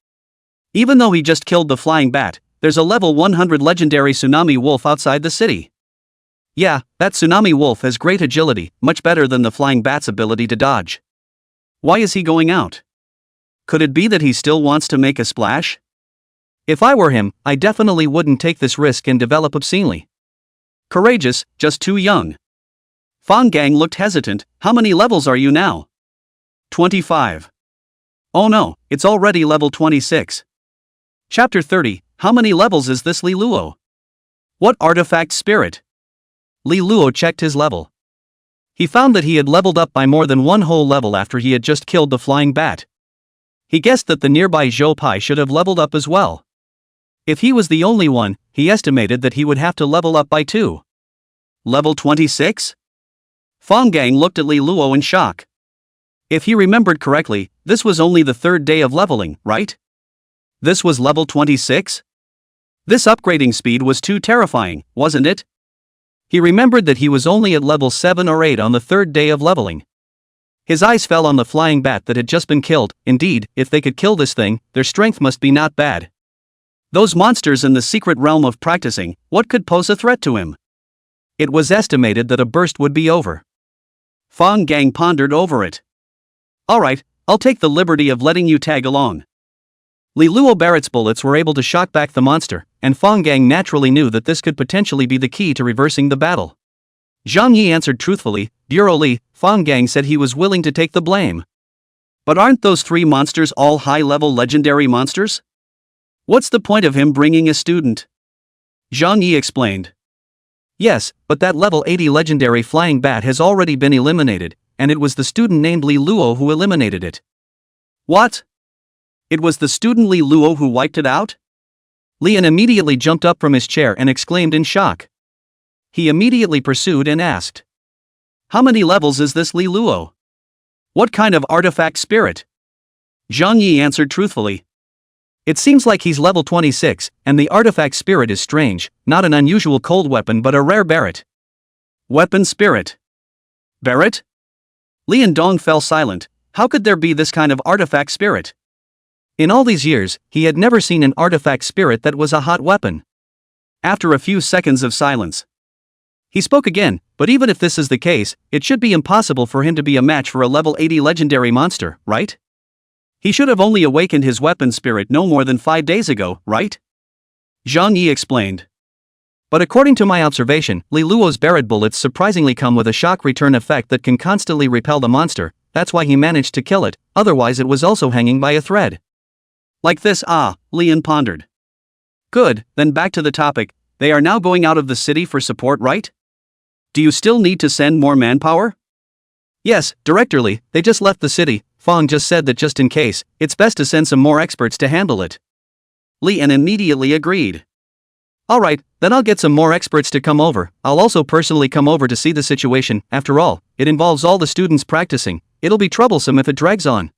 Even though he just killed the flying bat, there's a level 100 legendary tsunami wolf outside the city. Yeah, that tsunami wolf has great agility, much better than the flying bat's ability to dodge. Why is he going out? Could it be that he still wants to make a splash? If I were him, I definitely wouldn't take this risk and develop obscenely. Courageous, just too young. Fang Gang looked hesitant. How many levels are you now? 25. Oh no, it's already level 26. Chapter 30, how many levels is this Li Luo? What artifact spirit? Li Luo checked his level. He found that he had leveled up by more than 1 whole level after he had just killed the flying bat. He guessed that the nearby Zhou Pai should have leveled up as well. If he was the only one, he estimated that he would have to level up by 2. Level 26? Fang Gang looked at Li Luo in shock. If he remembered correctly, this was only the 3rd day of leveling, right? This was level 26? This upgrading speed was too terrifying, wasn't it? He remembered that he was only at level 7 or 8 on the 3rd day of leveling. His eyes fell on the flying bat that had just been killed. Indeed, if they could kill this thing, their strength must be not bad. Those monsters in the secret realm of practicing, what could pose a threat to him? It was estimated that a burst would be over. Fang Gang pondered over it. Alright, I'll take the liberty of letting you tag along. Li Luo Barrett's bullets were able to shock back the monster, and Fang Gang naturally knew that this could potentially be the key to reversing the battle. Zhang Yi answered truthfully, Bureau Li, Fang Gang said he was willing to take the blame. But aren't those 3 monsters all high-level legendary monsters? What's the point of him bringing a student? Zhang Yi explained. Yes, but that level 80 legendary flying bat has already been eliminated, and it was the student named Li Luo who eliminated it. What? It was the student Li Luo who wiped it out? Lian immediately jumped up from his chair and exclaimed in shock. He immediately pursued and asked, "How many levels is this Li Luo? What kind of artifact spirit?" Zhang Yi answered truthfully. "It seems like he's level 26, and the artifact spirit is strange, not an unusual cold weapon but a rare Barrett." Weapon spirit. Barrett? Lian Dong fell silent. How could there be this kind of artifact spirit? In all these years, he had never seen an artifact spirit that was a hot weapon. After a few seconds of silence, he spoke again, "But even if this is the case, it should be impossible for him to be a match for a level 80 legendary monster, right? He should have only awakened his weapon spirit no more than 5 days ago, right?" Zhang Yi explained. "But according to my observation, Li Luo's Barrett bullets surprisingly come with a shock return effect that can constantly repel the monster. That's why he managed to kill it, otherwise it was also hanging by a thread." Like this, Lian pondered. Good, then back to the topic. They are now going out of the city for support, right? Do you still need to send more manpower? "Yes, Director Li, they just left the city. Fong just said that just in case, it's best to send some more experts to handle it." Lian immediately agreed. "Alright, then I'll get some more experts to come over. I'll also personally come over to see the situation. After all, it involves all the students practicing. It'll be troublesome if it drags on."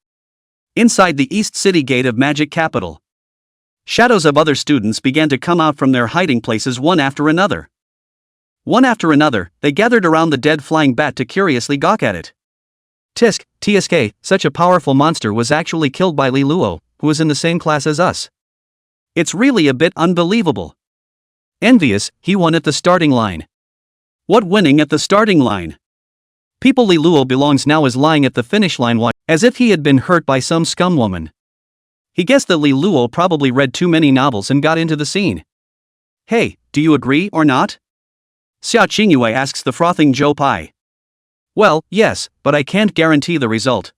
Inside the East City Gate of Magic Capital, shadows of other students began to come out from their hiding places one after another. One after another, they gathered around the dead flying bat to curiously gawk at it. TSK, such a powerful monster was actually killed by Li Luo, who is in the same class as us. It's really a bit unbelievable. Envious, he won at the starting line. What winning at the starting line? People Li Luo belongs now is lying at the finish line as if he had been hurt by some scum woman. He guessed that Li Luo probably read too many novels and got into the scene. Hey, do you agree or not? Xia Qingyue asks the frothing Zhou Pai. Well, yes, but I can't guarantee the result.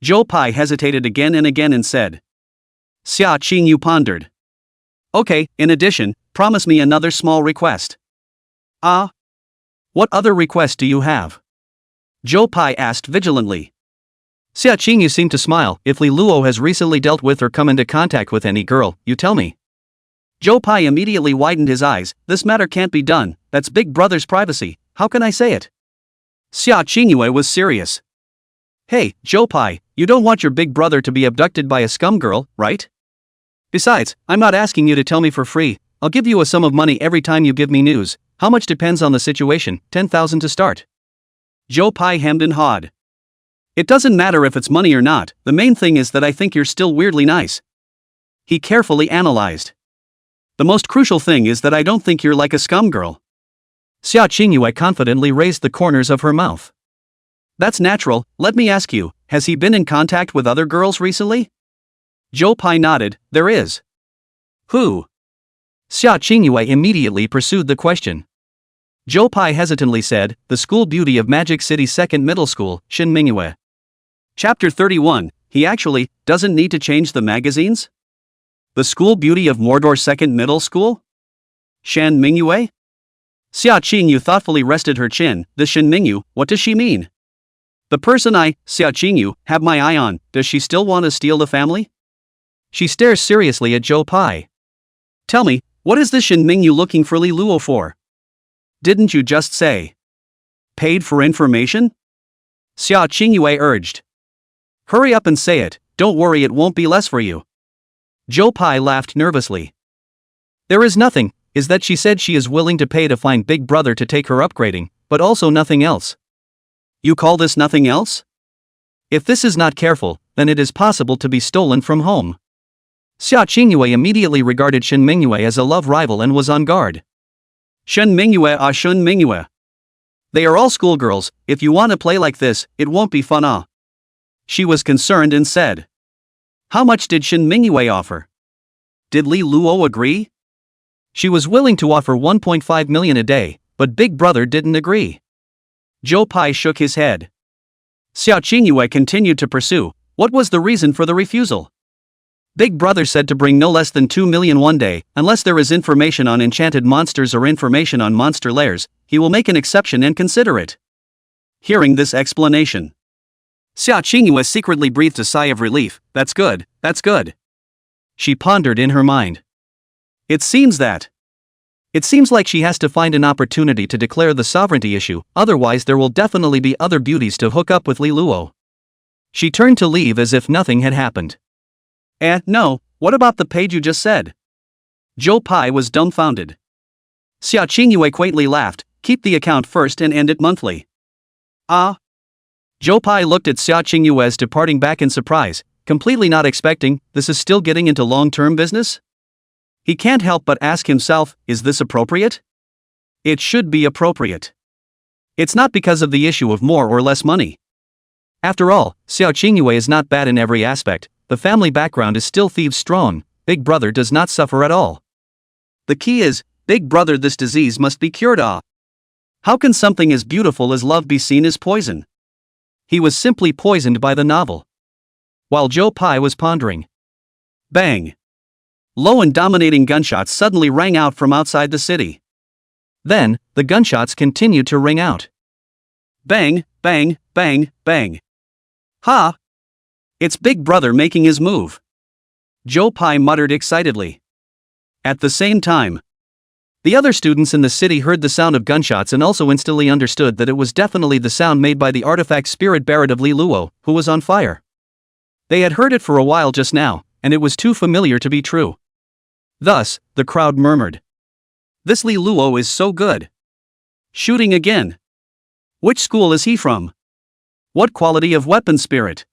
Zhou Pai hesitated again and said. Xia Qingyu pondered. Okay, in addition, promise me another small request. What other request do you have? Zhou Pai asked vigilantly. Xia Qingyu seemed to smile. If Li Luo has recently dealt with or come into contact with any girl, you tell me. Zhou Pai immediately widened his eyes. This matter can't be done, that's Big Brother's privacy, how can I say it? Xia Qingyue was serious. Hey, Zhou Pai, you don't want your big brother to be abducted by a scum girl, right? Besides, I'm not asking you to tell me for free. I'll give you a sum of money every time you give me news. How much depends on the situation, 10,000 to start. Zhou Pai hemmed and hawed. It doesn't matter if it's money or not, the main thing is that I think you're still weirdly nice. He carefully analyzed. The most crucial thing is that I don't think you're like a scum girl. Xia Qingyue confidently raised the corners of her mouth. That's natural, let me ask you, has he been in contact with other girls recently? Zhou Pai nodded, there is. Who? Xia Qingyue immediately pursued the question. Zhou Pai hesitantly said, the school beauty of Magic City's second middle school, Shin Mingyue. Chapter 31, he actually doesn't need to change the magazines? The school beauty of Mordor's second middle school? Shan Mingyue? Xia Qingyu thoughtfully rested her chin. The Shin Mingyu, what does she mean? The person I, Xia Qingyu, have my eye on, does she still want to steal the family? She stares seriously at Zhou Pai. Tell me, what is this Shin Mingyu looking for Li Luo for? Didn't you just say? Paid for information? Xia Qingyue urged. Hurry up and say it, don't worry, it won't be less for you. Zhou Pai laughed nervously. There is nothing, is that she said she is willing to pay to find Big Brother to take her upgrading, but also nothing else. You call this nothing else? If this is not careful, then it is possible to be stolen from home. Xia Qingyue immediately regarded Shin Mingyue as a love rival and was on guard. Shin Mingyue Shun Mingyue. They are all schoolgirls, if you want to play like this, it won't be fun. She was concerned and said. How much did Shin Mingyue offer? Did Li Luo agree? She was willing to offer 1.5 million a day, but Big Brother didn't agree. Zhou Pai shook his head. Xia Qingyue continued to pursue, what was the reason for the refusal? Big Brother said to bring no less than 2 million one day, unless there is information on enchanted monsters or information on monster lairs, he will make an exception and consider it. Hearing this explanation, Xia Qingyue secretly breathed a sigh of relief. That's good, that's good. She pondered in her mind. It seems like she has to find an opportunity to declare the sovereignty issue, otherwise there will definitely be other beauties to hook up with Li Luo. She turned to leave as if nothing had happened. No, what about the page you just said? Zhou Pai was dumbfounded. Xia Qingyue quaintly laughed. Keep the account first and end it monthly. Ah? Zhou Pai looked at Xia Qingyue's departing back in surprise, completely not expecting, this is still getting into long-term business? He can't help but ask himself, is this appropriate? It should be appropriate. It's not because of the issue of more or less money. After all, Xiao Qingyue is not bad in every aspect, the family background is still thieves strong, Big Brother does not suffer at all. The key is, Big Brother, this disease must be cured. How can something as beautiful as love be seen as poison? He was simply poisoned by the novel. While Zhou Pai was pondering. Bang! Low and dominating gunshots suddenly rang out from outside the city. Then, the gunshots continued to ring out. Bang, bang, bang, bang. Ha! It's Big Brother making his move. Zhou Pai muttered excitedly. At the same time, the other students in the city heard the sound of gunshots and also instantly understood that it was definitely the sound made by the artifact spirit Barrett of Li Luo, who was on fire. They had heard it for a while just now, and it was too familiar to be true. Thus, the crowd murmured. This Li Luo is so good. Shooting again. Which school is he from? What quality of weapon spirit?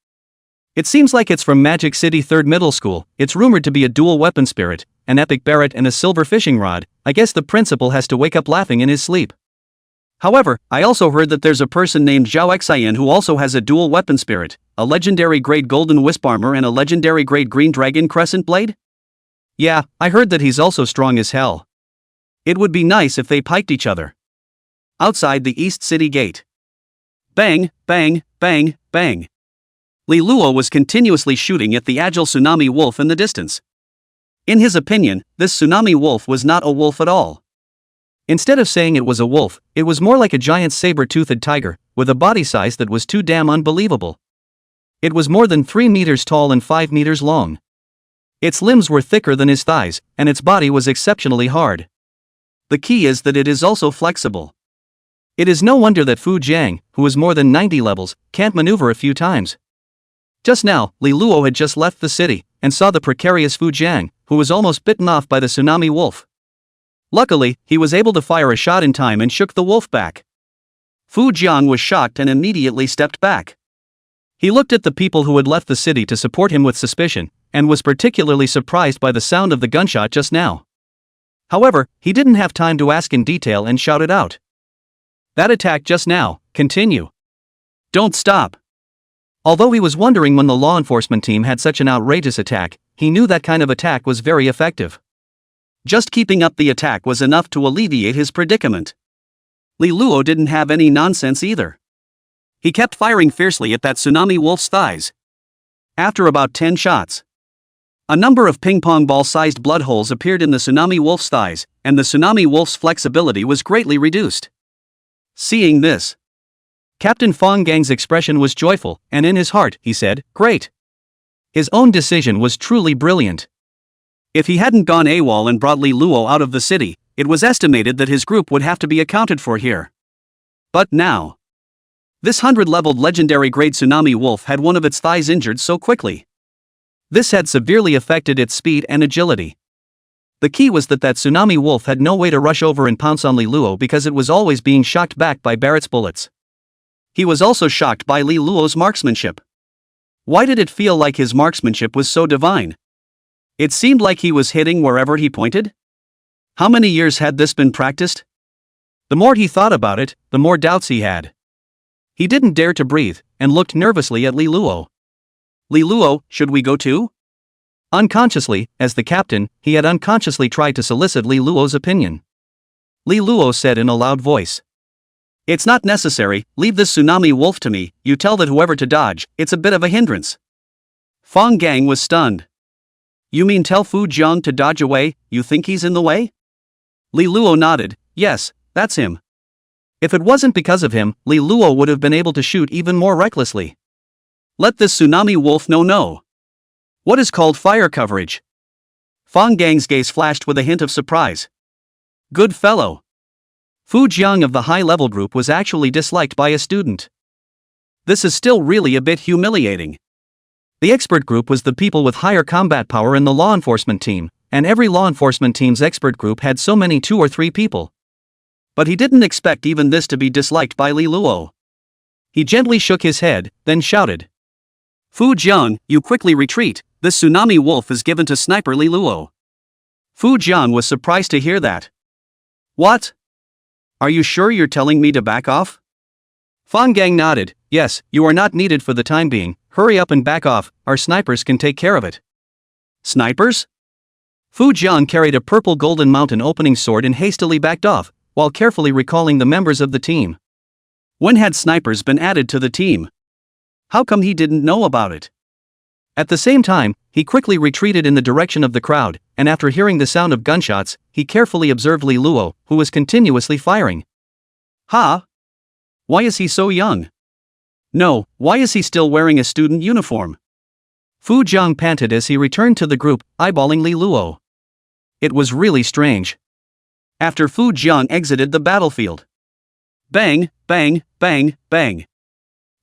It seems like it's from Magic City 3rd Middle School, it's rumored to be a dual weapon spirit, an epic Barrett and a silver fishing rod. I guess the principal has to wake up laughing in his sleep. However, I also heard that there's a person named Zhao Xian who also has a dual weapon spirit, a legendary grade golden wisp armor and a legendary grade green dragon crescent blade? Yeah, I heard that he's also strong as hell. It would be nice if they piked each other. Outside the East City Gate. Bang, bang, bang, bang. Li Luo was continuously shooting at the agile tsunami wolf in the distance. In his opinion, this tsunami wolf was not a wolf at all. Instead of saying it was a wolf, it was more like a giant saber-toothed tiger, with a body size that was too damn unbelievable. It was more than 3 meters tall and 5 meters long. Its limbs were thicker than his thighs, and its body was exceptionally hard. The key is that it is also flexible. It is no wonder that Fu Jiang, who is more than 90 levels, can't maneuver a few times. Just now, Li Luo had just left the city, and saw the precarious Fu Jiang, who was almost bitten off by the tsunami wolf. Luckily, he was able to fire a shot in time and shook the wolf back. Fu Jiang was shocked and immediately stepped back. He looked at the people who had left the city to support him with suspicion, and was particularly surprised by the sound of the gunshot just now. However, he didn't have time to ask in detail and shouted out. That attack just now, continue. Don't stop. Although he was wondering when the law enforcement team had such an outrageous attack, he knew that kind of attack was very effective. Just keeping up the attack was enough to alleviate his predicament. Li Luo didn't have any nonsense either. He kept firing fiercely at that tsunami wolf's thighs. After about 10 shots, a number of ping-pong ball-sized blood holes appeared in the tsunami wolf's thighs, and the tsunami wolf's flexibility was greatly reduced. Seeing this, Captain Fong Gang's expression was joyful, and in his heart, he said, "Great." His own decision was truly brilliant. If he hadn't gone AWOL and brought Li Luo out of the city, it was estimated that his group would have to be accounted for here. But now, this 100-leveled legendary grade tsunami wolf had one of its thighs injured so quickly. This had severely affected its speed and agility. The key was that tsunami wolf had no way to rush over and pounce on Li Luo because it was always being shocked back by Barrett's bullets. He was also shocked by Li Luo's marksmanship. Why did it feel like his marksmanship was so divine? It seemed like he was hitting wherever he pointed? How many years had this been practiced? The more he thought about it, the more doubts he had. He didn't dare to breathe, and looked nervously at Li Luo. Li Luo, should we go too? Unconsciously, as the captain, he had unconsciously tried to solicit Li Luo's opinion. Li Luo said in a loud voice. It's not necessary, leave this tsunami wolf to me, you tell that whoever to dodge, it's a bit of a hindrance. Fong Gang was stunned. You mean tell Fu Jiang to dodge away, you think he's in the way? Li Luo nodded, yes, that's him. If it wasn't because of him, Li Luo would have been able to shoot even more recklessly. Let this tsunami wolf know. What is called fire coverage? Fang Gang's gaze flashed with a hint of surprise. Good fellow. Fu Jiang of the high-level group was actually disliked by a student. This is still really a bit humiliating. The expert group was the people with higher combat power in the law enforcement team, and every law enforcement team's expert group had so many 2 or 3 people. But he didn't expect even this to be disliked by Li Luo. He gently shook his head, then shouted. Fu Jiang, you quickly retreat, this tsunami wolf is given to sniper Li Luo. Fu Jiang was surprised to hear that. What? Are you sure you're telling me to back off? Fang Gang nodded. Yes, you are not needed for the time being, hurry up and back off, our snipers can take care of it. Snipers? Fu Jiang carried a purple golden mountain opening sword and hastily backed off, while carefully recalling the members of the team. When had snipers been added to the team? How come he didn't know about it? At the same time, he quickly retreated in the direction of the crowd, and after hearing the sound of gunshots, he carefully observed Li Luo, who was continuously firing. Ha! Why is he so young? No, why is he still wearing a student uniform? Fu Jiang panted as he returned to the group, eyeballing Li Luo. It was really strange. After Fu Jiang exited the battlefield. Bang, bang, bang, bang.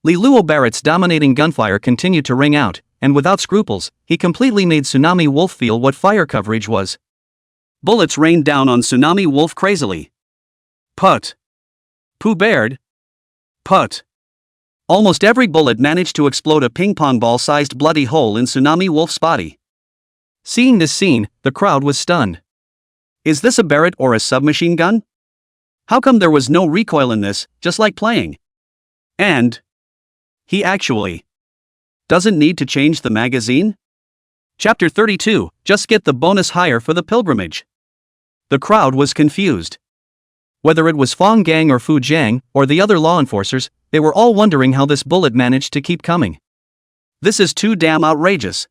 Li Luo Barrett's dominating gunfire continued to ring out, and without scruples, he completely made Tsunami Wolf feel what fire coverage was. Bullets rained down on Tsunami Wolf crazily. Put. Pooh Baird. Put. Almost every bullet managed to explode a ping-pong ball-sized bloody hole in Tsunami Wolf's body. Seeing this scene, the crowd was stunned. Is this a Barrett or a submachine gun? How come there was no recoil in this, just like playing? And he actually doesn't need to change the magazine? Chapter 32, just get the bonus higher for the pilgrimage. The crowd was confused. Whether it was Fang Gang or Fu Jiang, or the other law enforcers, they were all wondering how this bullet managed to keep coming. This is too damn outrageous.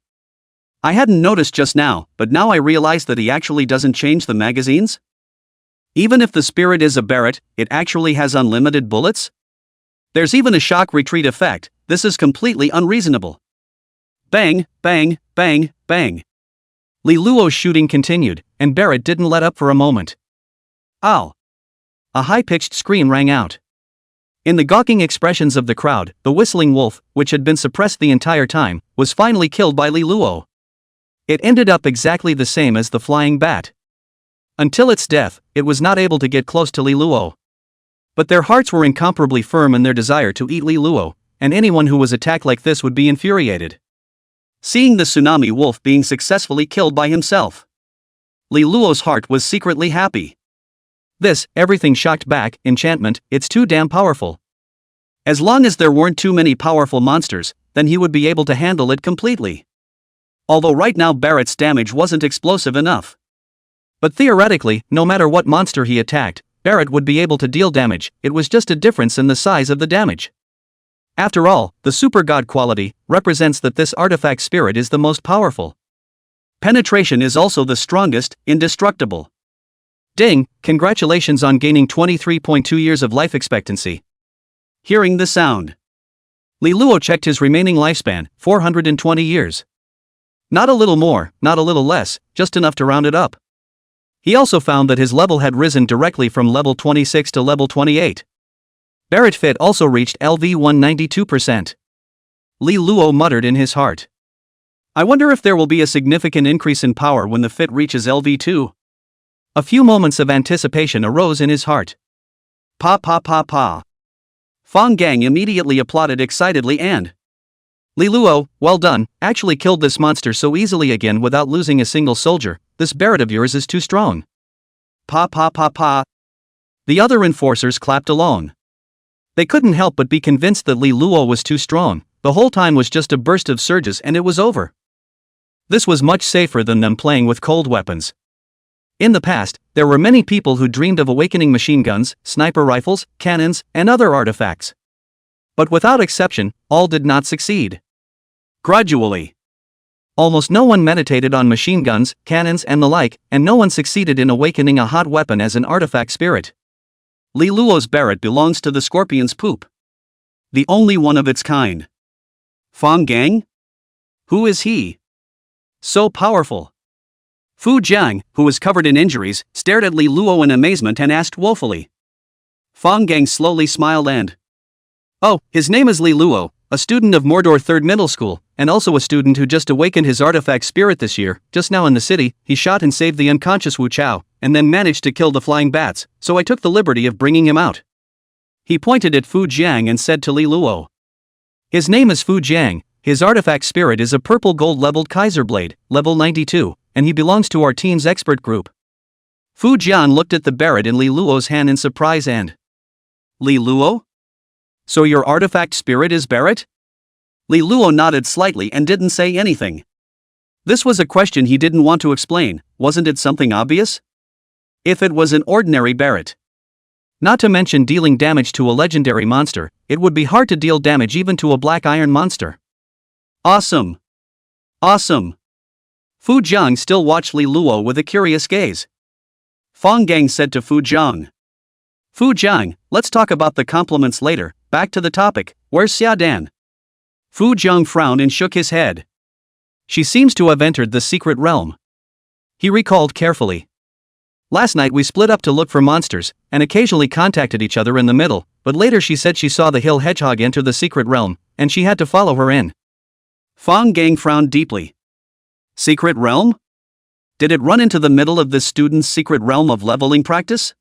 I hadn't noticed just now, but now I realize that he actually doesn't change the magazines? Even if the spirit is a Barrett, it actually has unlimited bullets? There's even a shock retreat effect, this is completely unreasonable. Bang, bang, bang, bang. Li Luo's shooting continued, and Barrett didn't let up for a moment. Ow! A high-pitched scream rang out. In the gawking expressions of the crowd, the whistling wolf, which had been suppressed the entire time, was finally killed by Li Luo. It ended up exactly the same as the flying bat. Until its death, it was not able to get close to Li Luo. But their hearts were incomparably firm in their desire to eat Li Luo, and anyone who was attacked like this would be infuriated. Seeing the tsunami wolf being successfully killed by himself, Li Luo's heart was secretly happy. This, everything shocked back, enchantment, it's too damn powerful. As long as there weren't too many powerful monsters, then he would be able to handle it completely. Although right now Barrett's damage wasn't explosive enough. But theoretically, no matter what monster he attacked, Barrett would be able to deal damage, it was just a difference in the size of the damage. After all, the super god quality represents that this artifact spirit is the most powerful. Penetration is also the strongest, indestructible. Ding, congratulations on gaining 23.2 years of life expectancy. Hearing the sound, Li Luo checked his remaining lifespan, 420 years. Not a little more, not a little less, just enough to round it up. He also found that his level had risen directly from level 26 to level 28. Barrett Fit also reached LV 192%. Li Luo muttered in his heart. I wonder if there will be a significant increase in power when the Fit reaches LV 2. A few moments of anticipation arose in his heart. Pa pa pa pa. Fang Gang immediately applauded excitedly and Li Luo, well done, actually killed this monster so easily again without losing a single soldier, this Barrett of yours is too strong. Pa pa pa pa. The other enforcers clapped along. They couldn't help but be convinced that Li Luo was too strong, the whole time was just a burst of surges and it was over. This was much safer than them playing with cold weapons. In the past, there were many people who dreamed of awakening machine guns, sniper rifles, cannons, and other artifacts. But without exception, all did not succeed. Gradually, almost no one meditated on machine guns, cannons and the like, and no one succeeded in awakening a hot weapon as an artifact spirit. Li Luo's Barrett belongs to the Scorpion's poop. The only one of its kind. Fang Gang? Who is he? So powerful. Fu Jiang, who was covered in injuries, stared at Li Luo in amazement and asked woefully. Fang Gang slowly smiled and... Oh, his name is Li Luo, a student of Mordor 3rd Middle School, and also a student who just awakened his artifact spirit this year. Just now in the city, he shot and saved the unconscious Wu Chao, and then managed to kill the flying bats, so I took the liberty of bringing him out. He pointed at Fu Jiang and said to Li Luo. His name is Fu Jiang, his artifact spirit is a purple gold leveled Kaiser Blade, level 92, and he belongs to our team's expert group. Fu Jian looked at the Barrett in Li Luo's hand in surprise and... Li Luo? So your artifact spirit is Barrett? Li Luo nodded slightly and didn't say anything. This was a question he didn't want to explain. Wasn't it something obvious? If it was an ordinary Barrett, not to mention dealing damage to a legendary monster, it would be hard to deal damage even to a black iron monster. Awesome. Awesome. Fu Jiang still watched Li Luo with a curious gaze. Fang Gang said to Fu Jiang. Fu Jiang, let's talk about the compliments later. Back to the topic, where's Xia Dan? Fu Jiang frowned and shook his head. She seems to have entered the secret realm. He recalled carefully. Last night we split up to look for monsters, and occasionally contacted each other in the middle, but later she said she saw the hill hedgehog enter the secret realm, and she had to follow her in. Fang Gang frowned deeply. Secret realm? Did it run into the middle of this student's secret realm of leveling practice?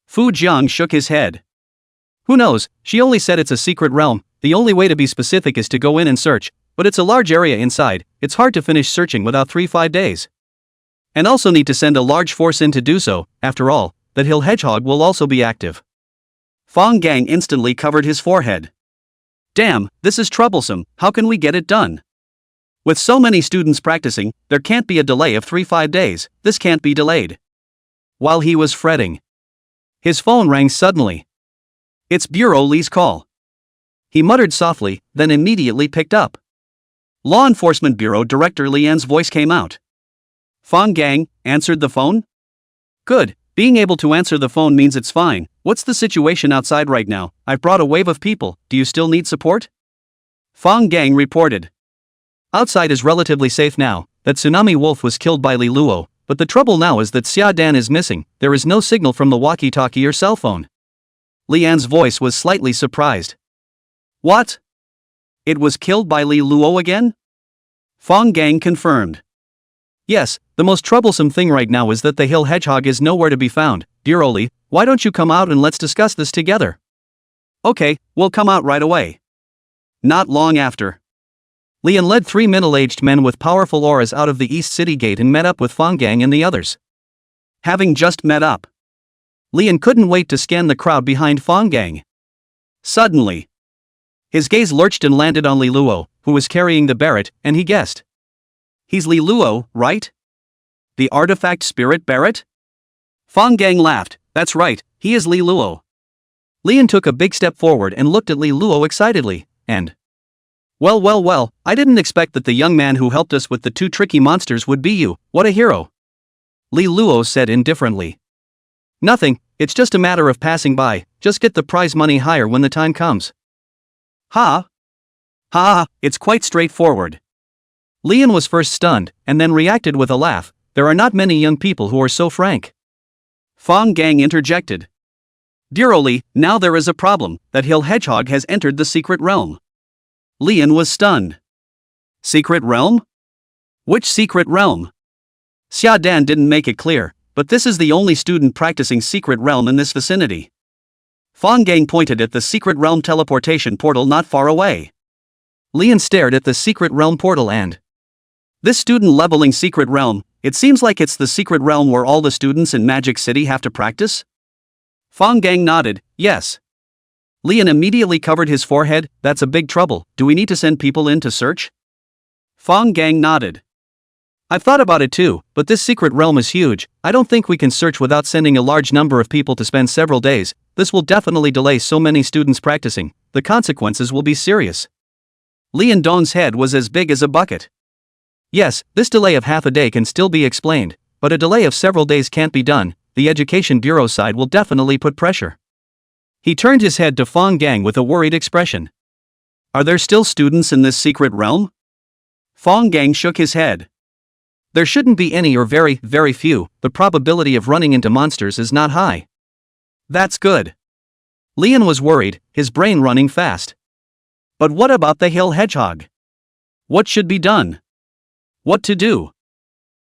Fu Jiang shook his head. Who knows, she only said it's a secret realm, the only way to be specific is to go in and search, but it's a large area inside, it's hard to finish searching without 3-5 days. And also need to send a large force in to do so, after all, that hill hedgehog will also be active. Fang Gang instantly covered his forehead. Damn, this is troublesome, how can we get it done? With so many students practicing, there can't be a delay of 3-5 days, this can't be delayed. While he was fretting, his phone rang suddenly. It's Bureau Li's call. He muttered softly, then immediately picked up. Law Enforcement Bureau Director Lian's voice came out. Fang Gang answered the phone? Good, being able to answer the phone means it's fine. What's the situation outside right now? I've brought a wave of people, do you still need support? Fang Gang reported. Outside is relatively safe now, that tsunami wolf was killed by Li Luo, but the trouble now is that Xia Dan is missing, there is no signal from the walkie-talkie or cell phone. Lian's voice was slightly surprised. What? It was killed by Li Luo again? Fang Gang confirmed. Yes, the most troublesome thing right now is that the hill hedgehog is nowhere to be found. Dear Li, why don't you come out and let's discuss this together? Okay, we'll come out right away. Not long after. Lian led 3 middle-aged men with powerful auras out of the East City Gate and met up with Fang Gang and the others. Having just met up, Lian couldn't wait to scan the crowd behind Fang Gang. Suddenly, his gaze lurched and landed on Li Luo, who was carrying the Barrett, and he guessed. He's Li Luo, right? The artifact spirit Barrett? Fang Gang laughed, that's right, he is Li Luo. Lian took a big step forward and looked at Li Luo excitedly, and... Well, I didn't expect that the young man who helped us with the 2 tricky monsters would be you, what a hero. Li Luo said indifferently. Nothing, it's just a matter of passing by, just get the prize money higher when the time comes. Ha! Ha! It's quite straightforward. Lian was first stunned, and then reacted with a laugh, there are not many young people who are so frank. Fang Gang interjected. Dear Li, now there is a problem, that hill hedgehog has entered the secret realm. Lian was stunned. Secret realm? Which secret realm? Xia Dan didn't make it clear, but this is the only student practicing secret realm in this vicinity. Fang Gang pointed at the secret realm teleportation portal not far away. Lian stared at the secret realm portal and... This student leveling secret realm, it seems like it's the secret realm where all the students in Magic City have to practice? Fang Gang nodded, yes. Lian immediately covered his forehead, that's a big trouble, do we need to send people in to search? Fang Gang nodded. I've thought about it too, but this secret realm is huge, I don't think we can search without sending a large number of people to spend several days, this will definitely delay so many students practicing, the consequences will be serious. Lian Dong's head was as big as a bucket. Yes, this delay of half a day can still be explained, but a delay of several days can't be done, the Education Bureau side will definitely put pressure. He turned his head to Fang Gang with a worried expression. Are there still students in this secret realm? Fong Gang shook his head. There shouldn't be any, or very, very few. The probability of running into monsters is not high. That's good. Lian was worried, his brain running fast. But what about the hill hedgehog? What should be done? What to do?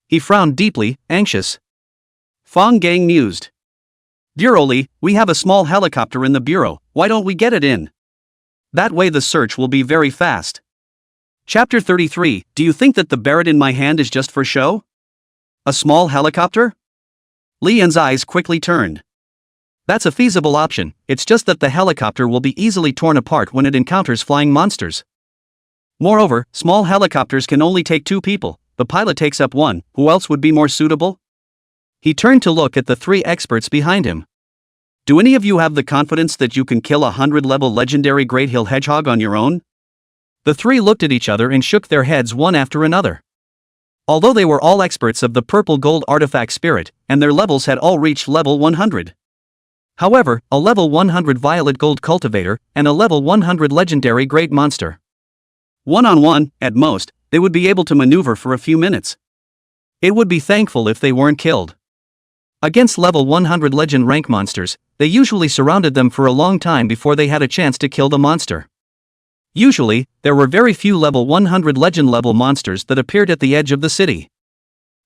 He frowned deeply, anxious. Fong Gang mused. Bureau Li, we have a small helicopter in the bureau, why don't we get it in? That way the search will be very fast. Chapter 33, do you think that the Barrett in my hand is just for show? A small helicopter? Lian's eyes quickly turned. That's a feasible option, it's just that the helicopter will be easily torn apart when it encounters flying monsters. Moreover, small helicopters can only take 2 people, the pilot takes up 1, who else would be more suitable? He turned to look at the 3 experts behind him. Do any of you have the confidence that you can kill a 100-level legendary Great Hill Hedgehog on your own? The 3 looked at each other and shook their heads one after another. Although they were all experts of the purple gold artifact spirit, and their levels had all reached level 100. However, a level 100 violet gold cultivator, and a level 100 legendary great monster. One-on-one, at most, they would be able to maneuver for a few minutes. It would be thankful if they weren't killed. Against level 100 legend rank monsters, they usually surrounded them for a long time before they had a chance to kill the monster. Usually, there were very few level 100 legend level monsters that appeared at the edge of the city.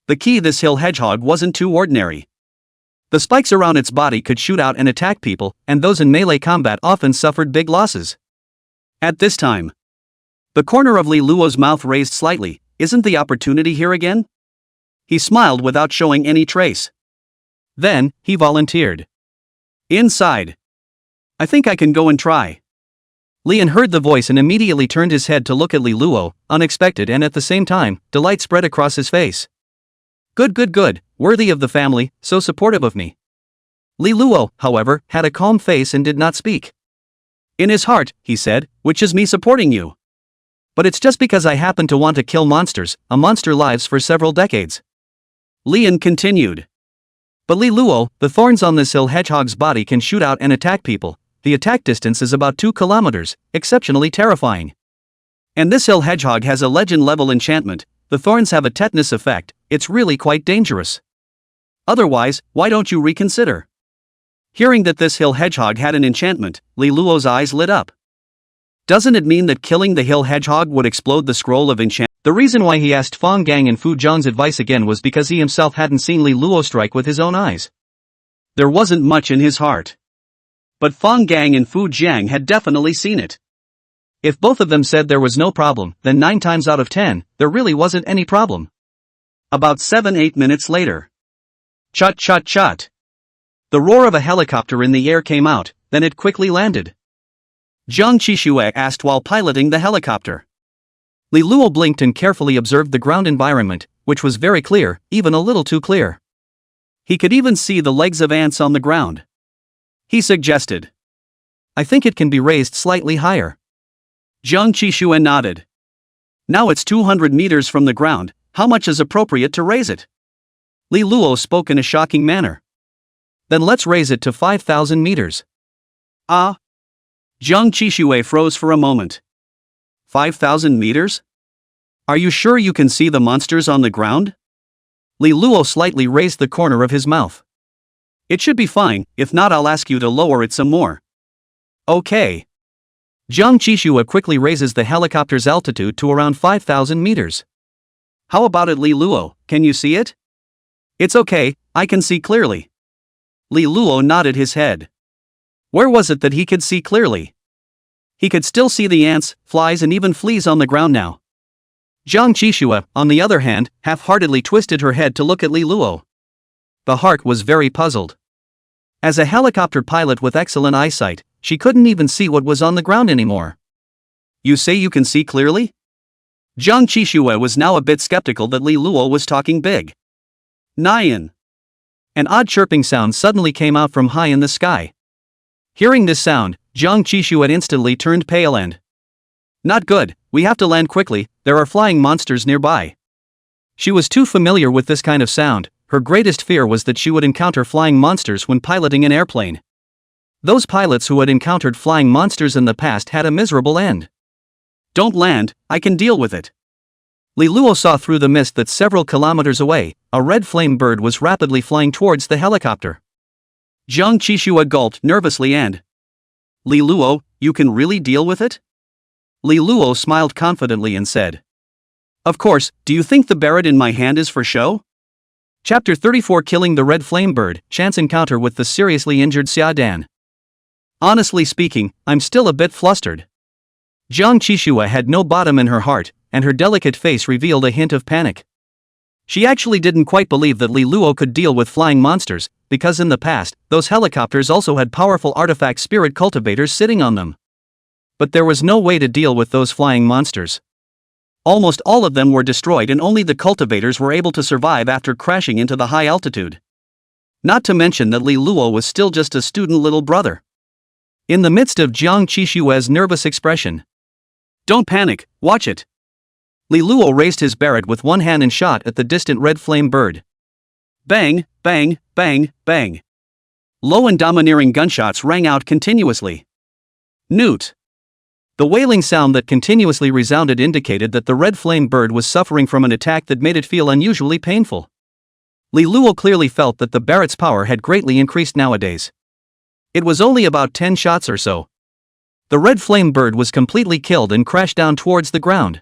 The key, this hill hedgehog wasn't too ordinary. The spikes around its body could shoot out and attack people, and those in melee combat often suffered big losses. At this time, the corner of Li Luo's mouth raised slightly. Isn't the opportunity here again? He smiled without showing any trace. Then, he volunteered. Inside. I think I can go and try. Lian heard the voice and immediately turned his head to look at Li Luo, unexpected and at the same time, delight spread across his face. Good, worthy of the family, so supportive of me. Li Luo, however, had a calm face and did not speak. In his heart, he said, which is me supporting you. But it's just because I happen to want to kill monsters, a monster lives for several decades. Lian continued. But Li Luo, the thorns on this hill hedgehog's body can shoot out and attack people. The attack distance is about 2 kilometers, exceptionally terrifying. And this hill hedgehog has a legend level enchantment, the thorns have a tetanus effect, it's really quite dangerous. Otherwise, why don't you reconsider? Hearing that this hill hedgehog had an enchantment, Li Luo's eyes lit up. Doesn't it mean that killing the hill hedgehog would explode the scroll of enchantment? The reason why he asked Fong Gang and Fu Zhang's advice again was because he himself hadn't seen Li Luo strike with his own eyes. There wasn't much in his heart. But Fong Gang and Fu Zhang had definitely seen it. If both of them said there was no problem, then 9 times out of 10, there really wasn't any problem. About 7-8 minutes later. Chut chut chut. The roar of a helicopter in the air came out, then it quickly landed. Zhang Qishue asked while piloting the helicopter. Li Luo blinked and carefully observed the ground environment, which was very clear, even a little too clear. He could even see the legs of ants on the ground. He suggested. I think it can be raised slightly higher. Zhang Qishue nodded. Now it's 200 meters from the ground, how much is appropriate to raise it? Li Luo spoke in a shocking manner. Then let's raise it to 5,000 meters. Ah? Zhang Qishue froze for a moment. 5,000 meters? Are you sure you can see the monsters on the ground? Li Luo slightly raised the corner of his mouth. It should be fine, if not I'll ask you to lower it some more. Okay. Zhang Qishue quickly raises the helicopter's altitude to around 5,000 meters. How about it, Li Luo, can you see it? It's okay, I can see clearly. Li Luo nodded his head. Where was it that he could see clearly? He could still see the ants, flies and even fleas on the ground now. Zhang Qishue, on the other hand, half-heartedly twisted her head to look at Li Luo. The heart was very puzzled. As a helicopter pilot with excellent eyesight, she couldn't even see what was on the ground anymore. You say you can see clearly? Zhang Qishue was now a bit skeptical that Li Luo was talking big. Nyan. An odd chirping sound suddenly came out from high in the sky. Hearing this sound, Zhang Qishue instantly turned pale and. Not good, we have to land quickly, there are flying monsters nearby. She was too familiar with this kind of sound, her greatest fear was that she would encounter flying monsters when piloting an airplane. Those pilots who had encountered flying monsters in the past had a miserable end. Don't land, I can deal with it. Li Luo saw through the mist that several kilometers away, a red flame bird was rapidly flying towards the helicopter. Jiang Qixue gulped nervously and, Li Luo, you can really deal with it? Li Luo smiled confidently and said, Of course, do you think the Barrett in my hand is for show? Chapter 34 Killing the Red Flame Bird, Chance Encounter with the Seriously Injured Xia Dan. Honestly speaking, I'm still a bit flustered. Jiang Qixue had no bottom in her heart, and her delicate face revealed a hint of panic. She actually didn't quite believe that Li Luo could deal with flying monsters, because in the past, those helicopters also had powerful artifact spirit cultivators sitting on them. But there was no way to deal with those flying monsters. Almost all of them were destroyed and only the cultivators were able to survive after crashing into the high altitude. Not to mention that Li Luo was still just a student little brother. In the midst of Jiang Qixue's nervous expression, Don't panic, watch it. Li Luo raised his Barrett with one hand and shot at the distant red flame bird. Bang, bang, bang, bang. Low and domineering gunshots rang out continuously. Newt. The wailing sound that continuously resounded indicated that the red flame bird was suffering from an attack that made it feel unusually painful. Li Luo clearly felt that the Barrett's power had greatly increased nowadays. It was only about 10 shots or so. The red flame bird was completely killed and crashed down towards the ground.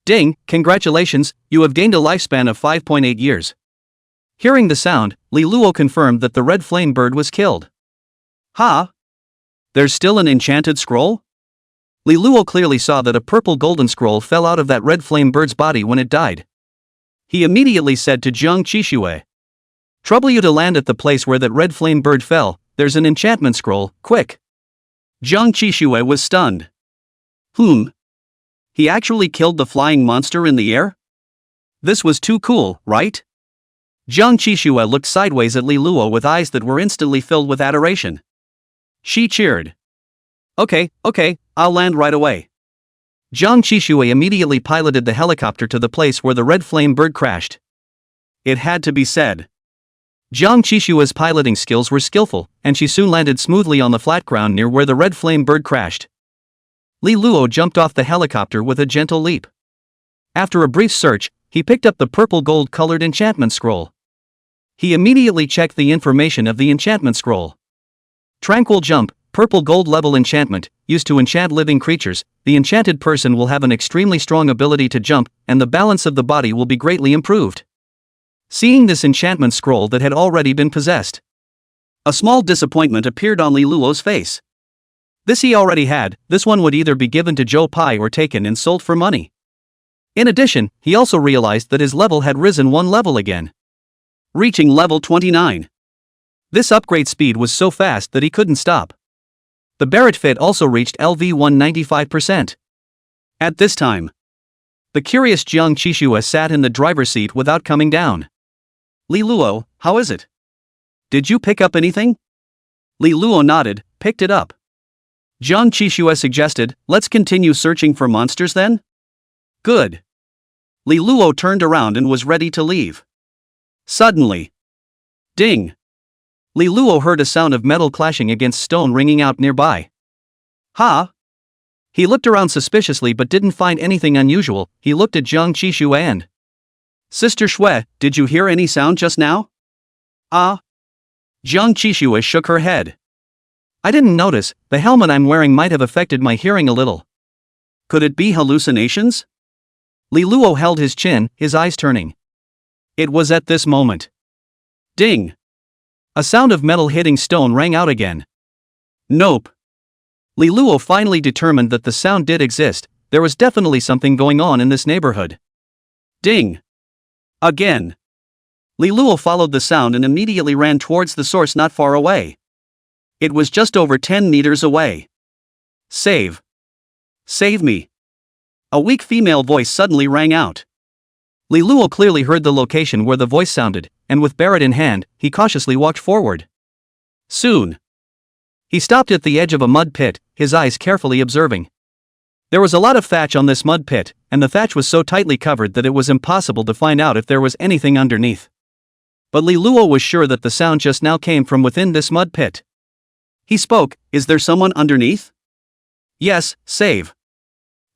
Ding, congratulations, you have gained a lifespan of 5.8 years. Hearing the sound, Li Luo confirmed that the red flame bird was killed. Ha! There's still an enchanted scroll? Li Luo clearly saw that a purple golden scroll fell out of that red flame bird's body when it died. He immediately said to Jiang Qixue, Trouble you to land at the place where that red flame bird fell, there's an enchantment scroll, quick. Jiang Qixue was stunned. He actually killed the flying monster in the air? This was too cool, right? Jiang Qixue looked sideways at Li Luo with eyes that were instantly filled with adoration. She cheered. Okay, I'll land right away. Jiang Qixue immediately piloted the helicopter to the place where the red flame bird crashed. It had to be said. Jiang Qixue's piloting skills were skillful, and she soon landed smoothly on the flat ground near where the red flame bird crashed. Li Luo jumped off the helicopter with a gentle leap. After a brief search, he picked up the purple gold-colored enchantment scroll. He immediately checked the information of the enchantment scroll. Tranquil jump, purple gold level enchantment, used to enchant living creatures. The enchanted person will have an extremely strong ability to jump, and the balance of the body will be greatly improved. Seeing this enchantment scroll that had already been possessed, a small disappointment appeared on Li Luo's face. This he already had, this one would either be given to Zhou Pai or taken and sold for money. In addition, he also realized that his level had risen one level again, reaching level 29. This upgrade speed was so fast that he couldn't stop. The Barrett fit also reached LV 195%. At this time, the curious Jiang Qixue sat in the driver's seat without coming down. Li Luo, how is it? Did you pick up anything? Li Luo nodded, picked it up. Jiang Qixue suggested, let's continue searching for monsters then? Good. Li Luo turned around and was ready to leave. Suddenly, ding! Li Luo heard a sound of metal clashing against stone ringing out nearby. Ha! He looked around suspiciously but didn't find anything unusual. He looked at Jiang Qixue and, Sister Shui, did you hear any sound just now? Ah? Jiang Qixue shook her head. I didn't notice, the helmet I'm wearing might have affected my hearing a little. Could it be hallucinations? Li Luo held his chin, his eyes turning. It was at this moment. Ding! A sound of metal hitting stone rang out again. Nope. Li Luo finally determined that the sound did exist. There was definitely something going on in this neighborhood. Ding! Again. Li Luo followed the sound and immediately ran towards the source not far away. It was just over 10 meters away. Save. Save me. A weak female voice suddenly rang out. Li Luo clearly heard the location where the voice sounded, and with Barrett in hand, he cautiously walked forward. Soon, he stopped at the edge of a mud pit, his eyes carefully observing. There was a lot of thatch on this mud pit, and the thatch was so tightly covered that it was impossible to find out if there was anything underneath. But Li Luo was sure that the sound just now came from within this mud pit. He spoke, is there someone underneath? Yes, save.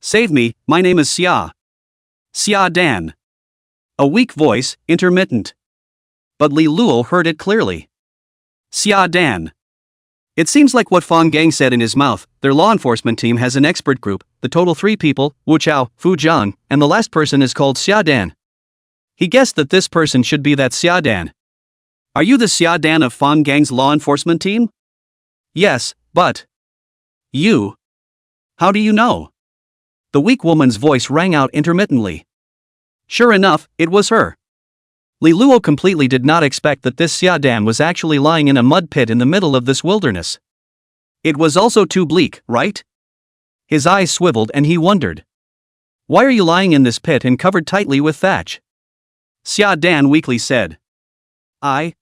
Save me, my name is Xia. Xia Dan. A weak voice, intermittent. But Li Luo heard it clearly. Xia Dan. It seems like what Fang Gang said in his mouth. Their law enforcement team has an expert group, the total 3 people, Wu Chao, Fu Zhang, and the last person is called Xia Dan. He guessed that this person should be that Xia Dan. Are you the Xia Dan of Fang Gang's law enforcement team? Yes, but... You? How do you know? The weak woman's voice rang out intermittently. Sure enough, it was her. Li Luo completely did not expect that this Xia Dan was actually lying in a mud pit in the middle of this wilderness. It was also too bleak, right? His eyes swiveled and he wondered. Why are you lying in this pit and covered tightly with thatch? Xia Dan weakly said. I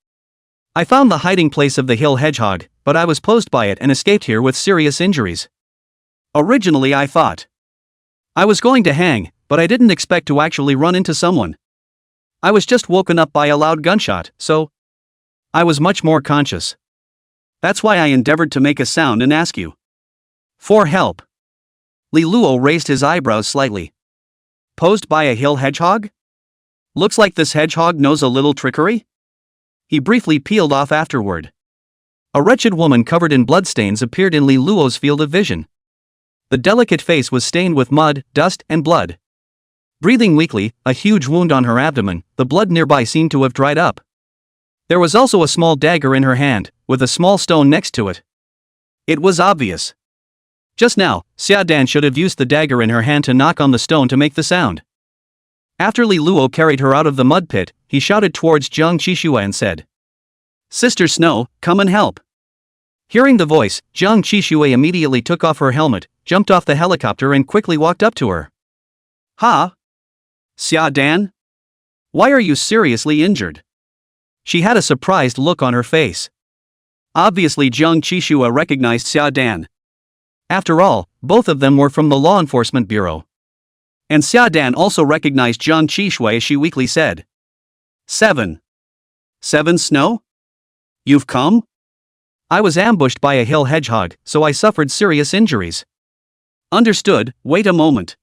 found the hiding place of the hill hedgehog, but I was posed by it and escaped here with serious injuries. Originally I thought I was going to hang, but I didn't expect to actually run into someone. I was just woken up by a loud gunshot, so I was much more conscious. That's why I endeavored to make a sound and ask you for help. Li Luo raised his eyebrows slightly. Posed by a hill hedgehog? Looks like this hedgehog knows a little trickery? He briefly peeled off afterward. A wretched woman covered in bloodstains appeared in Li Luo's field of vision. The delicate face was stained with mud, dust, and blood. Breathing weakly, a huge wound on her abdomen, the blood nearby seemed to have dried up. There was also a small dagger in her hand, with a small stone next to it. It was obvious. Just now, Xia Dan should have used the dagger in her hand to knock on the stone to make the sound. After Li Luo carried her out of the mud pit, he shouted towards Jiang Qixue and said, Sister Snow, come and help. Hearing the voice, Jiang Qixue immediately took off her helmet, jumped off the helicopter and quickly walked up to her. Ha! Xia Dan? Why are you seriously injured? She had a surprised look on her face. Obviously Jiang Qixue recognized Xia Dan. After all, both of them were from the Law Enforcement Bureau. And Xia Dan also recognized Jiang Qixue as she weakly said. 7 Snow? You've come? I was ambushed by a hill hedgehog, so I suffered serious injuries. Understood, wait a moment.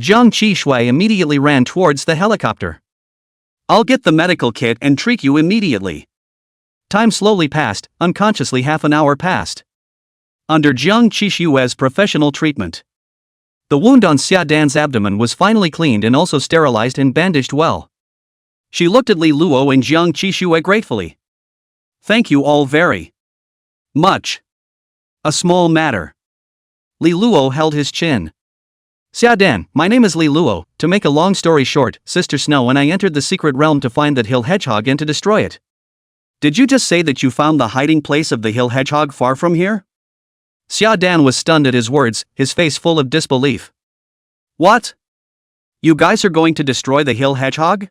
Jiang Qixue immediately ran towards the helicopter. I'll get the medical kit and treat you immediately. Time slowly passed, unconsciously half an hour passed. Under Jiang Qixue's professional treatment, the wound on Xia Dan's abdomen was finally cleaned and also sterilized and bandaged well. She looked at Li Luo and Jiang Qixue gratefully. Thank you all very much. A small matter. Li Luo held his chin. Xia Dan, my name is Li Luo. To make a long story short, Sister Snow and I entered the secret realm to find that hill hedgehog and to destroy it. Did you just say that you found the hiding place of the hill hedgehog far from here? Xia Dan was stunned at his words, his face full of disbelief. What? You guys are going to destroy the hill hedgehog?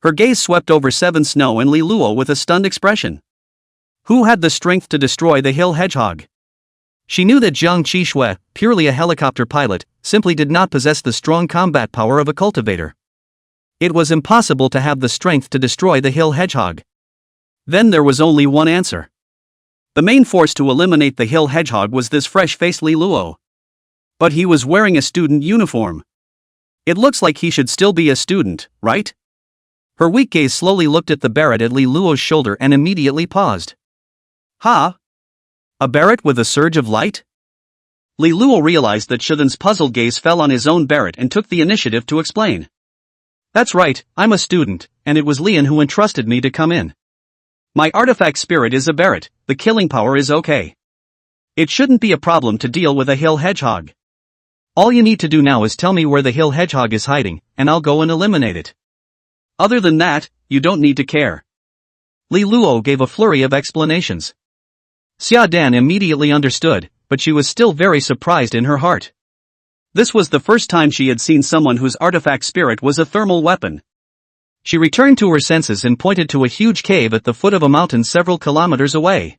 Her gaze swept over 7 Snow and Li Luo with a stunned expression. Who had the strength to destroy the hill hedgehog? She knew that Jiang Qixue, purely a helicopter pilot, simply did not possess the strong combat power of a cultivator. It was impossible to have the strength to destroy the hill hedgehog. Then there was only one answer. The main force to eliminate the hill hedgehog was this fresh-faced Li Luo. But he was wearing a student uniform. It looks like he should still be a student, right? Her weak gaze slowly looked at the Barrett at Li Luo's shoulder and immediately paused. Ha! A Barrett with a surge of light? Li Luo realized that Shudun's puzzled gaze fell on his own Barrett and took the initiative to explain. That's right, I'm a student, and it was Lian who entrusted me to come in. My artifact spirit is a Barrett, the killing power is okay. It shouldn't be a problem to deal with a hill hedgehog. All you need to do now is tell me where the hill hedgehog is hiding, and I'll go and eliminate it. Other than that, you don't need to care. Li Luo gave a flurry of explanations. Xia Dan immediately understood, but she was still very surprised in her heart. This was the first time she had seen someone whose artifact spirit was a thermal weapon. She returned to her senses and pointed to a huge cave at the foot of a mountain several kilometers away.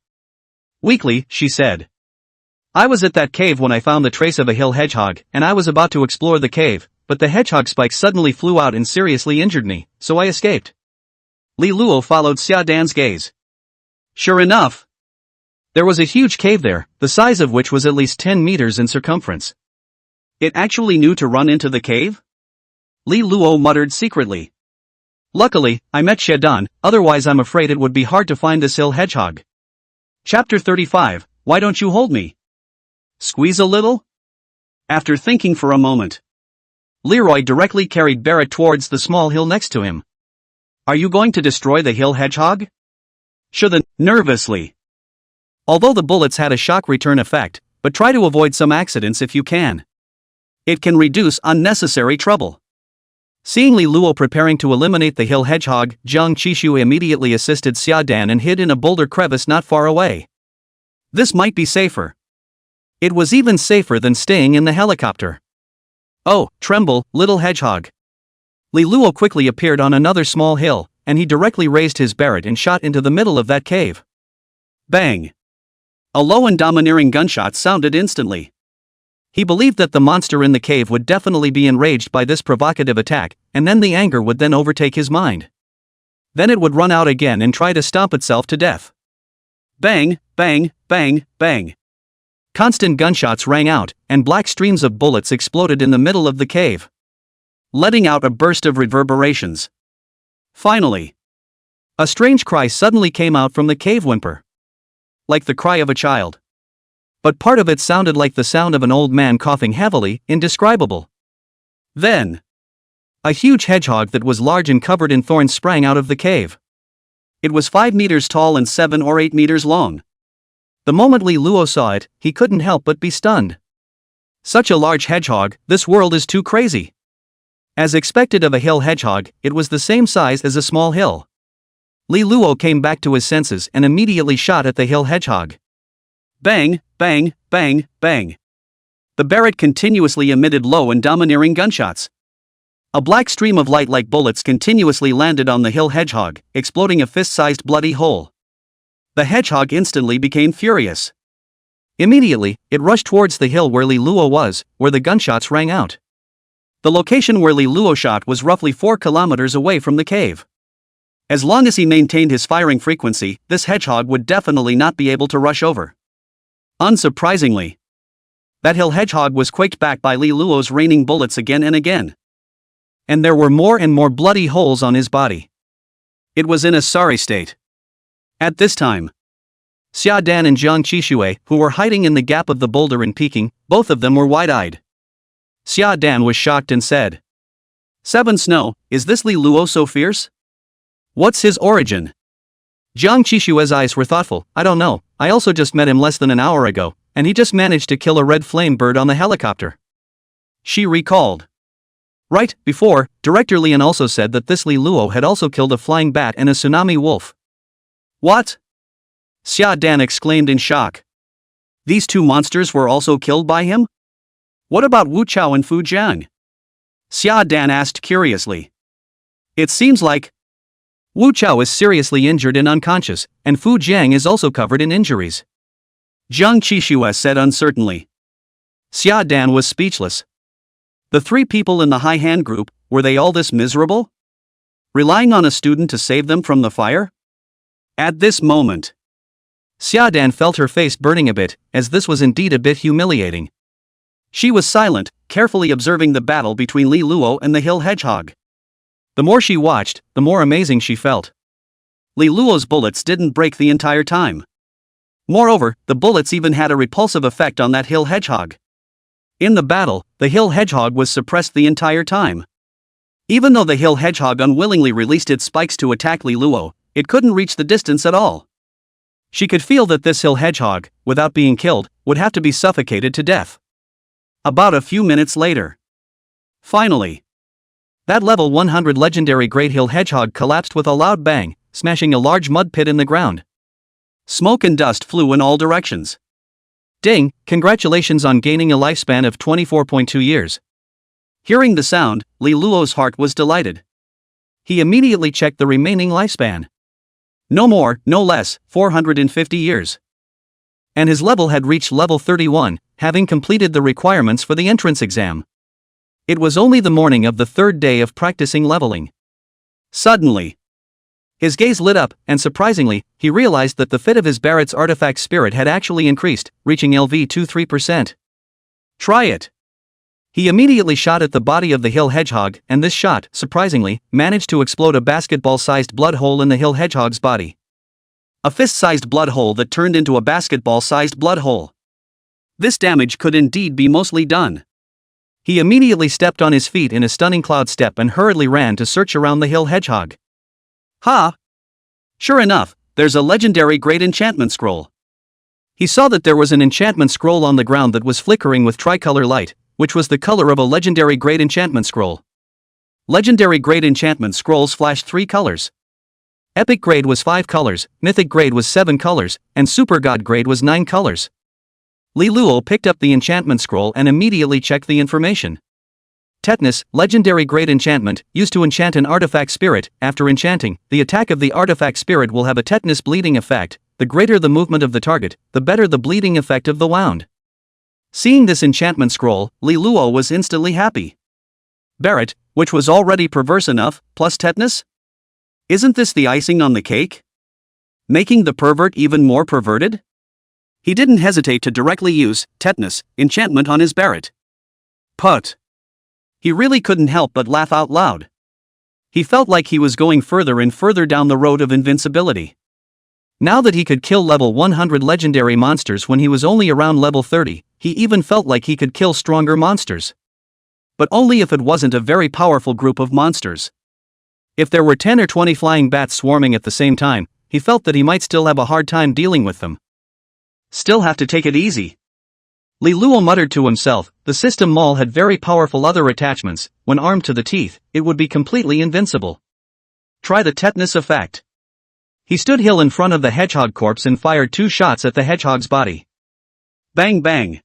Weakly, she said. I was at that cave when I found the trace of a hill hedgehog, and I was about to explore the cave, but the hedgehog spike suddenly flew out and seriously injured me, so I escaped. Li Luo followed Xia Dan's gaze. Sure enough. There was a huge cave there, the size of which was at least 10 meters in circumference. It actually knew to run into the cave? Li Luo muttered secretly. Luckily, I met Shedan, otherwise I'm afraid it would be hard to find this hill hedgehog. Chapter 35, Why don't you hold me? Squeeze a little? After thinking for a moment, Leroy directly carried Barrett towards the small hill next to him. Are you going to destroy the hill hedgehog? Shedan, nervously. Although the bullets had a shock return effect, but try to avoid some accidents if you can. It can reduce unnecessary trouble. Seeing Li Luo preparing to eliminate the hill hedgehog, Jiang Qishu immediately assisted Xia Dan and hid in a boulder crevice not far away. This might be safer. It was even safer than staying in the helicopter. Oh, tremble, little hedgehog. Li Luo quickly appeared on another small hill, and he directly raised his Barrett and shot into the middle of that cave. Bang! A low and domineering gunshot sounded instantly. He believed that the monster in the cave would definitely be enraged by this provocative attack, and then the anger would then overtake his mind. Then it would run out again and try to stomp itself to death. Bang, bang, bang, bang. Constant gunshots rang out, and black streams of bullets exploded in the middle of the cave, letting out a burst of reverberations. Finally, a strange cry suddenly came out from the cave whimper. Like the cry of a child. But part of it sounded like the sound of an old man coughing heavily, indescribable. Then, a huge hedgehog that was large and covered in thorns sprang out of the cave. It was 5 meters tall and 7 or 8 meters long. The moment Li Luo saw it, he couldn't help but be stunned. Such a large hedgehog, this world is too crazy. As expected of a hill hedgehog, it was the same size as a small hill. Li Luo came back to his senses and immediately shot at the hill hedgehog. Bang, bang, bang, bang. The Barrett continuously emitted low and domineering gunshots. A black stream of light like bullets continuously landed on the hill hedgehog, exploding a fist-sized bloody hole. The hedgehog instantly became furious. Immediately, it rushed towards the hill where Li Luo was, where the gunshots rang out. The location where Li Luo shot was roughly 4 kilometers away from the cave. As long as he maintained his firing frequency, this hedgehog would definitely not be able to rush over. Unsurprisingly, that hill hedgehog was quaked back by Li Luo's raining bullets again and again. And there were more and more bloody holes on his body. It was in a sorry state. At this time, Xia Dan and Jiang Qishu, who were hiding in the gap of the boulder and peeking, both of them were wide-eyed. Xia Dan was shocked and said, "Seven Snow, is this Li Luo so fierce? What's his origin?" Jiang Qishu's eyes were thoughtful. I don't know, I also just met him less than an hour ago, and he just managed to kill a red flame bird on the helicopter. She recalled. Right before, Director Lian also said that this Li Luo had also killed a flying bat and a tsunami wolf. What? Xia Dan exclaimed in shock. These 2 monsters were also killed by him? What about Wu Chao and Fu Jiang? Xia Dan asked curiously. It seems like Wu Chao is seriously injured and unconscious, and Fu Jiang is also covered in injuries. Jiang Qishu said uncertainly. Xia Dan was speechless. The 3 people in the high hand group, were they all this miserable? Relying on a student to save them from the fire? At this moment, Xia Dan felt her face burning a bit, as this was indeed a bit humiliating. She was silent, carefully observing the battle between Li Luo and the hill hedgehog. The more she watched, the more amazing she felt. Li Luo's bullets didn't break the entire time. Moreover, the bullets even had a repulsive effect on that hill hedgehog. In the battle, the hill hedgehog was suppressed the entire time. Even though the hill hedgehog unwillingly released its spikes to attack Li Luo, it couldn't reach the distance at all. She could feel that this hill hedgehog, without being killed, would have to be suffocated to death. About a few minutes later, finally, that level 100 legendary Great Hill Hedgehog collapsed with a loud bang, smashing a large mud pit in the ground. Smoke and dust flew in all directions. Ding, congratulations on gaining a lifespan of 24.2 years. Hearing the sound, Li Luo's heart was delighted. He immediately checked the remaining lifespan. No more, no less, 450 years. And his level had reached level 31, having completed the requirements for the entrance exam. It was only the morning of the 3rd day of practicing leveling. Suddenly, his gaze lit up, and surprisingly, he realized that the fit of his Barrett's artifact spirit had actually increased, reaching LV 23%. Try it. He immediately shot at the body of the hill hedgehog, and this shot, surprisingly, managed to explode a basketball-sized blood hole in the hill hedgehog's body. A fist-sized blood hole that turned into a basketball-sized blood hole. This damage could indeed be mostly done. He immediately stepped on his feet in a stunning cloud step and hurriedly ran to search around the hill hedgehog. Ha! Sure enough, there's a legendary great enchantment scroll. He saw that there was an enchantment scroll on the ground that was flickering with tricolor light, which was the color of a legendary great enchantment scroll. Legendary great enchantment scrolls flashed 3 colors. Epic grade was 5 colors, mythic grade was 7 colors, and super god grade was 9 colors. Li Luo picked up the enchantment scroll and immediately checked the information. Tetanus, legendary great enchantment, used to enchant an artifact spirit. After enchanting, the attack of the artifact spirit will have a tetanus bleeding effect. The greater the movement of the target, the better the bleeding effect of the wound. Seeing this enchantment scroll, Li Luo was instantly happy. Barrett, which was already perverse enough, plus tetanus? Isn't this the icing on the cake? Making the pervert even more perverted? He didn't hesitate to directly use tetanus enchantment on his Barrett. Put. He really couldn't help but laugh out loud. He felt like he was going further and further down the road of invincibility. Now that he could kill level 100 legendary monsters when he was only around level 30, he even felt like he could kill stronger monsters. But only if it wasn't a very powerful group of monsters. If there were 10 or 20 flying bats swarming at the same time, he felt that he might still have a hard time dealing with them. Still have to take it easy. Li Luo muttered to himself, the system mall had very powerful other attachments. When armed to the teeth, it would be completely invincible. Try the tetanus effect. He stood still in front of the hedgehog corpse and fired 2 shots at the hedgehog's body. Bang bang.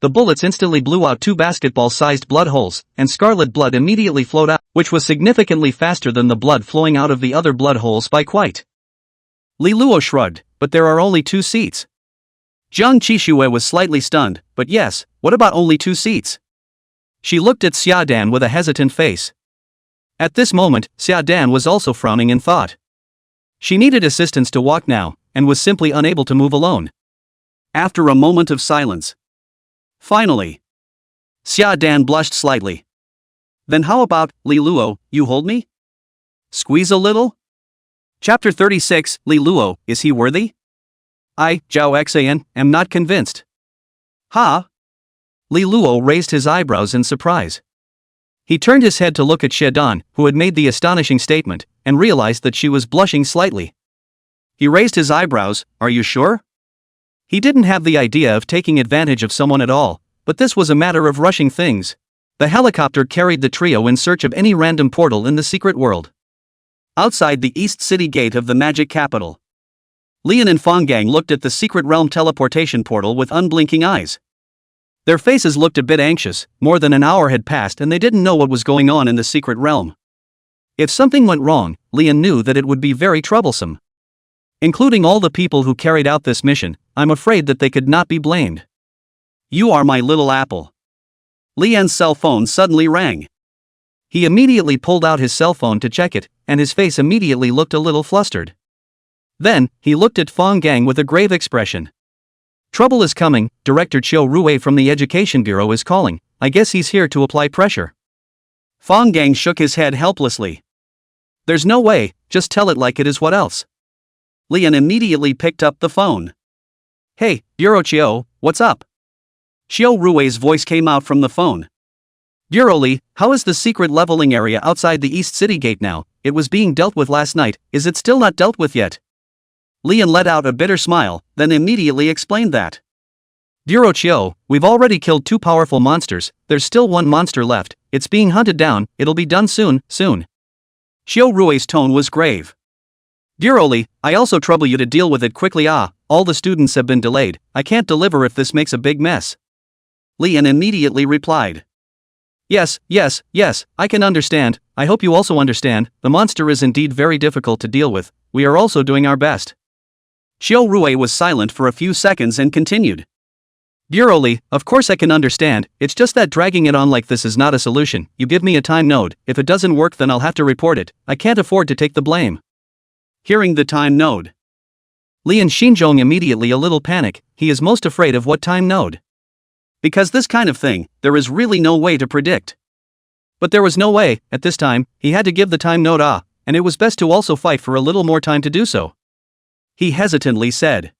The bullets instantly blew out 2 basketball-sized blood holes, and scarlet blood immediately flowed out, which was significantly faster than the blood flowing out of the other blood holes by quite. Li Luo shrugged, but there are only 2 seats. Jiang Qixue was slightly stunned, but yes, what about only 2 seats? She looked at Xia Dan with a hesitant face. At this moment, Xia Dan was also frowning in thought. She needed assistance to walk now, and was simply unable to move alone. After a moment of silence. Finally. Xia Dan blushed slightly. Then how about, Li Luo, you hold me? Squeeze a little? Chapter 36, Li Luo, is he worthy? I, Zhao Xan, am not convinced. Ha? Li Luo raised his eyebrows in surprise. He turned his head to look at Xie Dan, who had made the astonishing statement, and realized that she was blushing slightly. He raised his eyebrows, are you sure? He didn't have the idea of taking advantage of someone at all, but this was a matter of rushing things. The helicopter carried the trio in search of any random portal in the secret world. Outside the East City gate of the magic capital, Lian and Fanggang looked at the secret realm teleportation portal with unblinking eyes. Their faces looked a bit anxious. More than an hour had passed and they didn't know what was going on in the secret realm. If something went wrong, Lian knew that it would be very troublesome. Including all the people who carried out this mission, I'm afraid that they could not be blamed. You are my little apple. Lian's cell phone suddenly rang. He immediately pulled out his cell phone to check it, and his face immediately looked a little flustered. Then, he looked at Fanggang with a grave expression. Trouble is coming, Director Chiu Rui from the Education Bureau is calling. I guess he's here to apply pressure. Fanggang shook his head helplessly. There's no way, just tell it like it is, what else? Lian immediately picked up the phone. Hey, Bureau Chiu, what's up? Chiu Rui's voice came out from the phone. Bureau Li, how is the secret leveling area outside the East City gate now? It was being dealt with last night, is it still not dealt with yet? Lian let out a bitter smile, then immediately explained that. Bureau Chiu, we've already killed 2 powerful monsters, there's still 1 monster left, it's being hunted down, it'll be done soon. Chiu Rui's tone was grave. Bureau Li, I also trouble you to deal with it quickly. All the students have been delayed, I can't deliver if this makes a big mess. Lian immediately replied. Yes, I can understand, I hope you also understand, the monster is indeed very difficult to deal with, we are also doing our best. Chiu Rui was silent for a few seconds and continued. Bureau Li, of course I can understand, it's just that dragging it on like this is not a solution. You give me a time node, if it doesn't work then I'll have to report it, I can't afford to take the blame. Hearing the time node, Lian Xinzhong immediately a little panic, he is most afraid of what time node. Because this kind of thing, there is really no way to predict. But there was no way, at this time, he had to give the time note and it was best to also fight for a little more time to do so. He hesitantly said.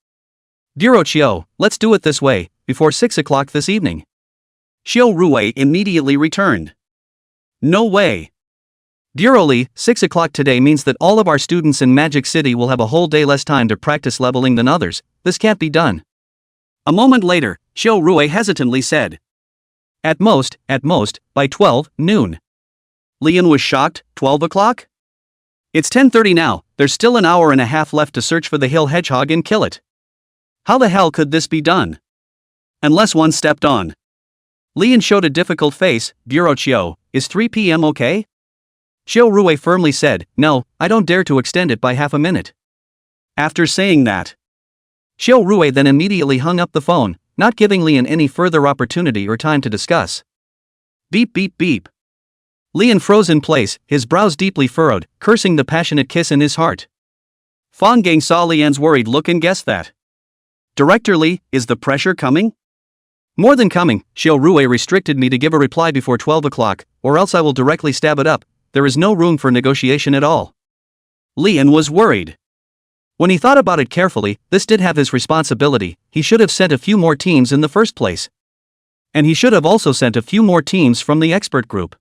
Diro Chiu, let's do it this way, before 6 o'clock this evening. Xiao Ruwei immediately returned. No way. Diro Li, 6 o'clock today means that all of our students in Magic City will have a whole day less time to practice leveling than others. This can't be done. A moment later, Xiao Ruwei hesitantly said. At most, by 12 noon. Lian was shocked. 12 o'clock? It's 10:30 now, there's still an hour and a half left to search for the hill hedgehog and kill it. How the hell could this be done? Unless one stepped on. Lian showed a difficult face. Bureau Chiu, is 3 p.m. okay? Xiao Ruwei firmly said, no, I don't dare to extend it by half a minute. After saying that, Xiao Ruwei then immediately hung up the phone, not giving Lian any further opportunity or time to discuss. Beep beep beep. Lian froze in place, his brows deeply furrowed, cursing the passionate kiss in his heart. Fang Gang saw Lian's worried look and guessed that. Director Li, is the pressure coming? More than coming, Xiao Ruwei restricted me to give a reply before 12 o'clock, or else I will directly stab it up. There is no room for negotiation at all. Lian was worried. When he thought about it carefully, this did have his responsibility. He should have sent a few more teams in the first place. And he should have also sent a few more teams from the expert group.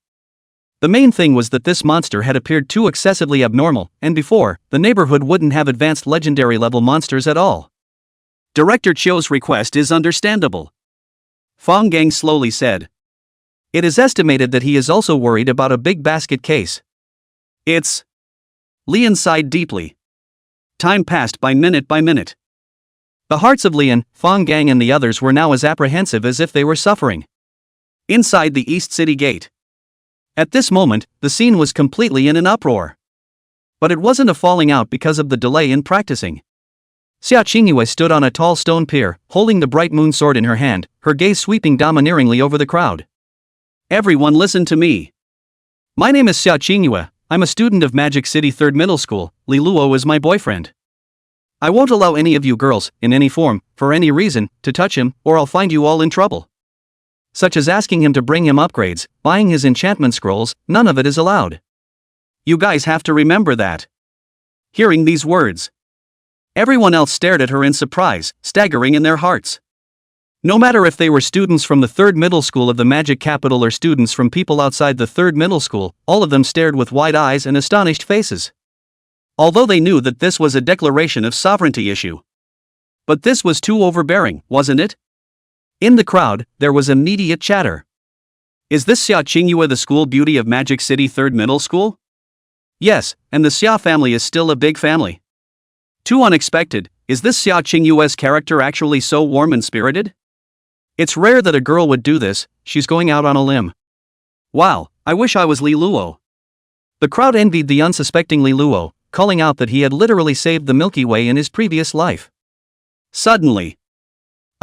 The main thing was that this monster had appeared too excessively abnormal, and before, the neighborhood wouldn't have advanced legendary level monsters at all. Director Chiu's request is understandable. Fang Gang slowly said. It is estimated that he is also worried about a big basket case. It's... Lian sighed deeply. Time passed by minute by minute. The hearts of Lian, Fang Gang and the others were now as apprehensive as if they were suffering. Inside the East City Gate. At this moment, the scene was completely in an uproar. But it wasn't a falling out because of the delay in practicing. Xia Qingyue stood on a tall stone pier, holding the bright moon sword in her hand, her gaze sweeping domineeringly over the crowd. Everyone listen to me. My name is Xia Qingyue. I'm a student of Magic City 3rd Middle School. Li Luo is my boyfriend. I won't allow any of you girls, in any form, for any reason, to touch him, or I'll find you all in trouble. Such as asking him to bring him upgrades, buying his enchantment scrolls, none of it is allowed. You guys have to remember that. Hearing these words, everyone else stared at her in surprise, staggering in their hearts. No matter if they were students from the 3rd Middle School of the Magic Capital or students from people outside the 3rd Middle School, all of them stared with wide eyes and astonished faces. Although they knew that this was a declaration of sovereignty issue. But this was too overbearing, wasn't it? In the crowd, there was immediate chatter. Is this Xia Qingyue the school beauty of Magic City 3rd Middle School? Yes, and the Xia family is still a big family. Too unexpected, is this Xia Qingyue's character actually so warm and spirited? It's rare that a girl would do this, she's going out on a limb. Wow, I wish I was Li Luo. The crowd envied the unsuspecting Li Luo, calling out that he had literally saved the Milky Way in his previous life. Suddenly,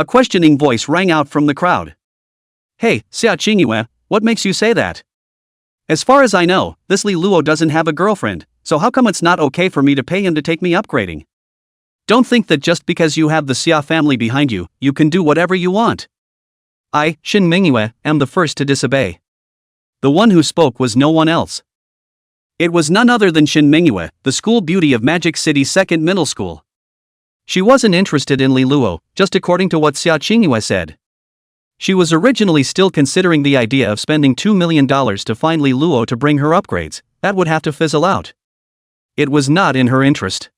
a questioning voice rang out from the crowd. Hey, Xia Qingyue, what makes you say that? As far as I know, this Li Luo doesn't have a girlfriend, so how come it's not okay for me to pay him to take me upgrading? Don't think that just because you have the Xia family behind you, you can do whatever you want. I, Shin Mingyue, am the first to disobey. The one who spoke was no one else. It was none other than Shin Mingyue, the school beauty of Magic City's 2nd Middle School. She wasn't interested in Li Luo, just according to what Xia Qingyue said. She was originally still considering the idea of spending $2 million to find Li Luo to bring her upgrades. That would have to fizzle out. It was not in her interest.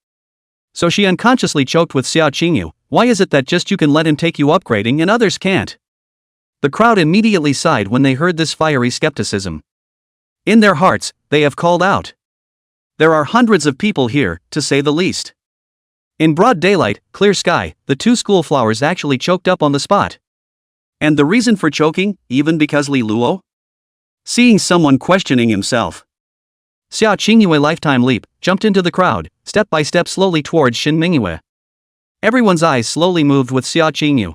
So she unconsciously choked with Xia Qingyue. Why is it that just you can let him take you upgrading and others can't? The crowd immediately sighed when they heard this fiery skepticism. In their hearts, they have called out. There are hundreds of people here, to say the least. In broad daylight, clear sky, the 2 school flowers actually choked up on the spot. And the reason for choking, even because Li Luo? Seeing someone questioning himself. Xia Qingyue lifetime leap, jumped into the crowd, step by step slowly towards Shin Mingyue. Everyone's eyes slowly moved with Xia Qingyue.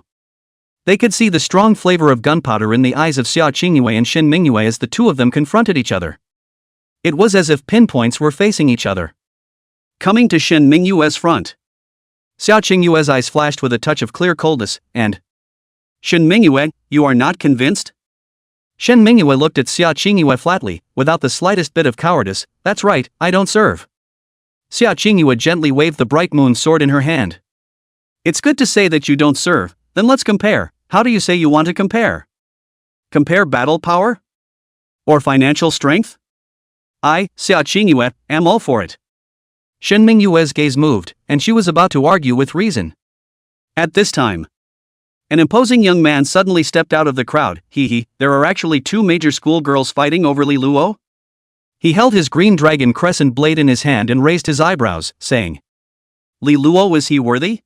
They could see the strong flavor of gunpowder in the eyes of Xia Qingyue and Shin Mingyue as the two of them confronted each other. It was as if pinpoints were facing each other. Coming to Shin Mingyue's front, Xia Qingyue's eyes flashed with a touch of clear coldness, and Shen Mingyue, you are not convinced? Shen Mingyue looked at Xia Qingyue flatly, without the slightest bit of cowardice. That's right, I don't serve. Xia Qingyue gently waved the bright moon sword in her hand. It's good to say that you don't serve, then let's compare. How do you say you want to compare? Compare battle power? Or financial strength? I, Xia Qingyue, am all for it. Shen Mingyue's gaze moved, and she was about to argue with reason. At this time, an imposing young man suddenly stepped out of the crowd. There are actually two major schoolgirls fighting over Li Luo? He held his green dragon crescent blade in his hand and raised his eyebrows, saying, Li Luo, is he worthy?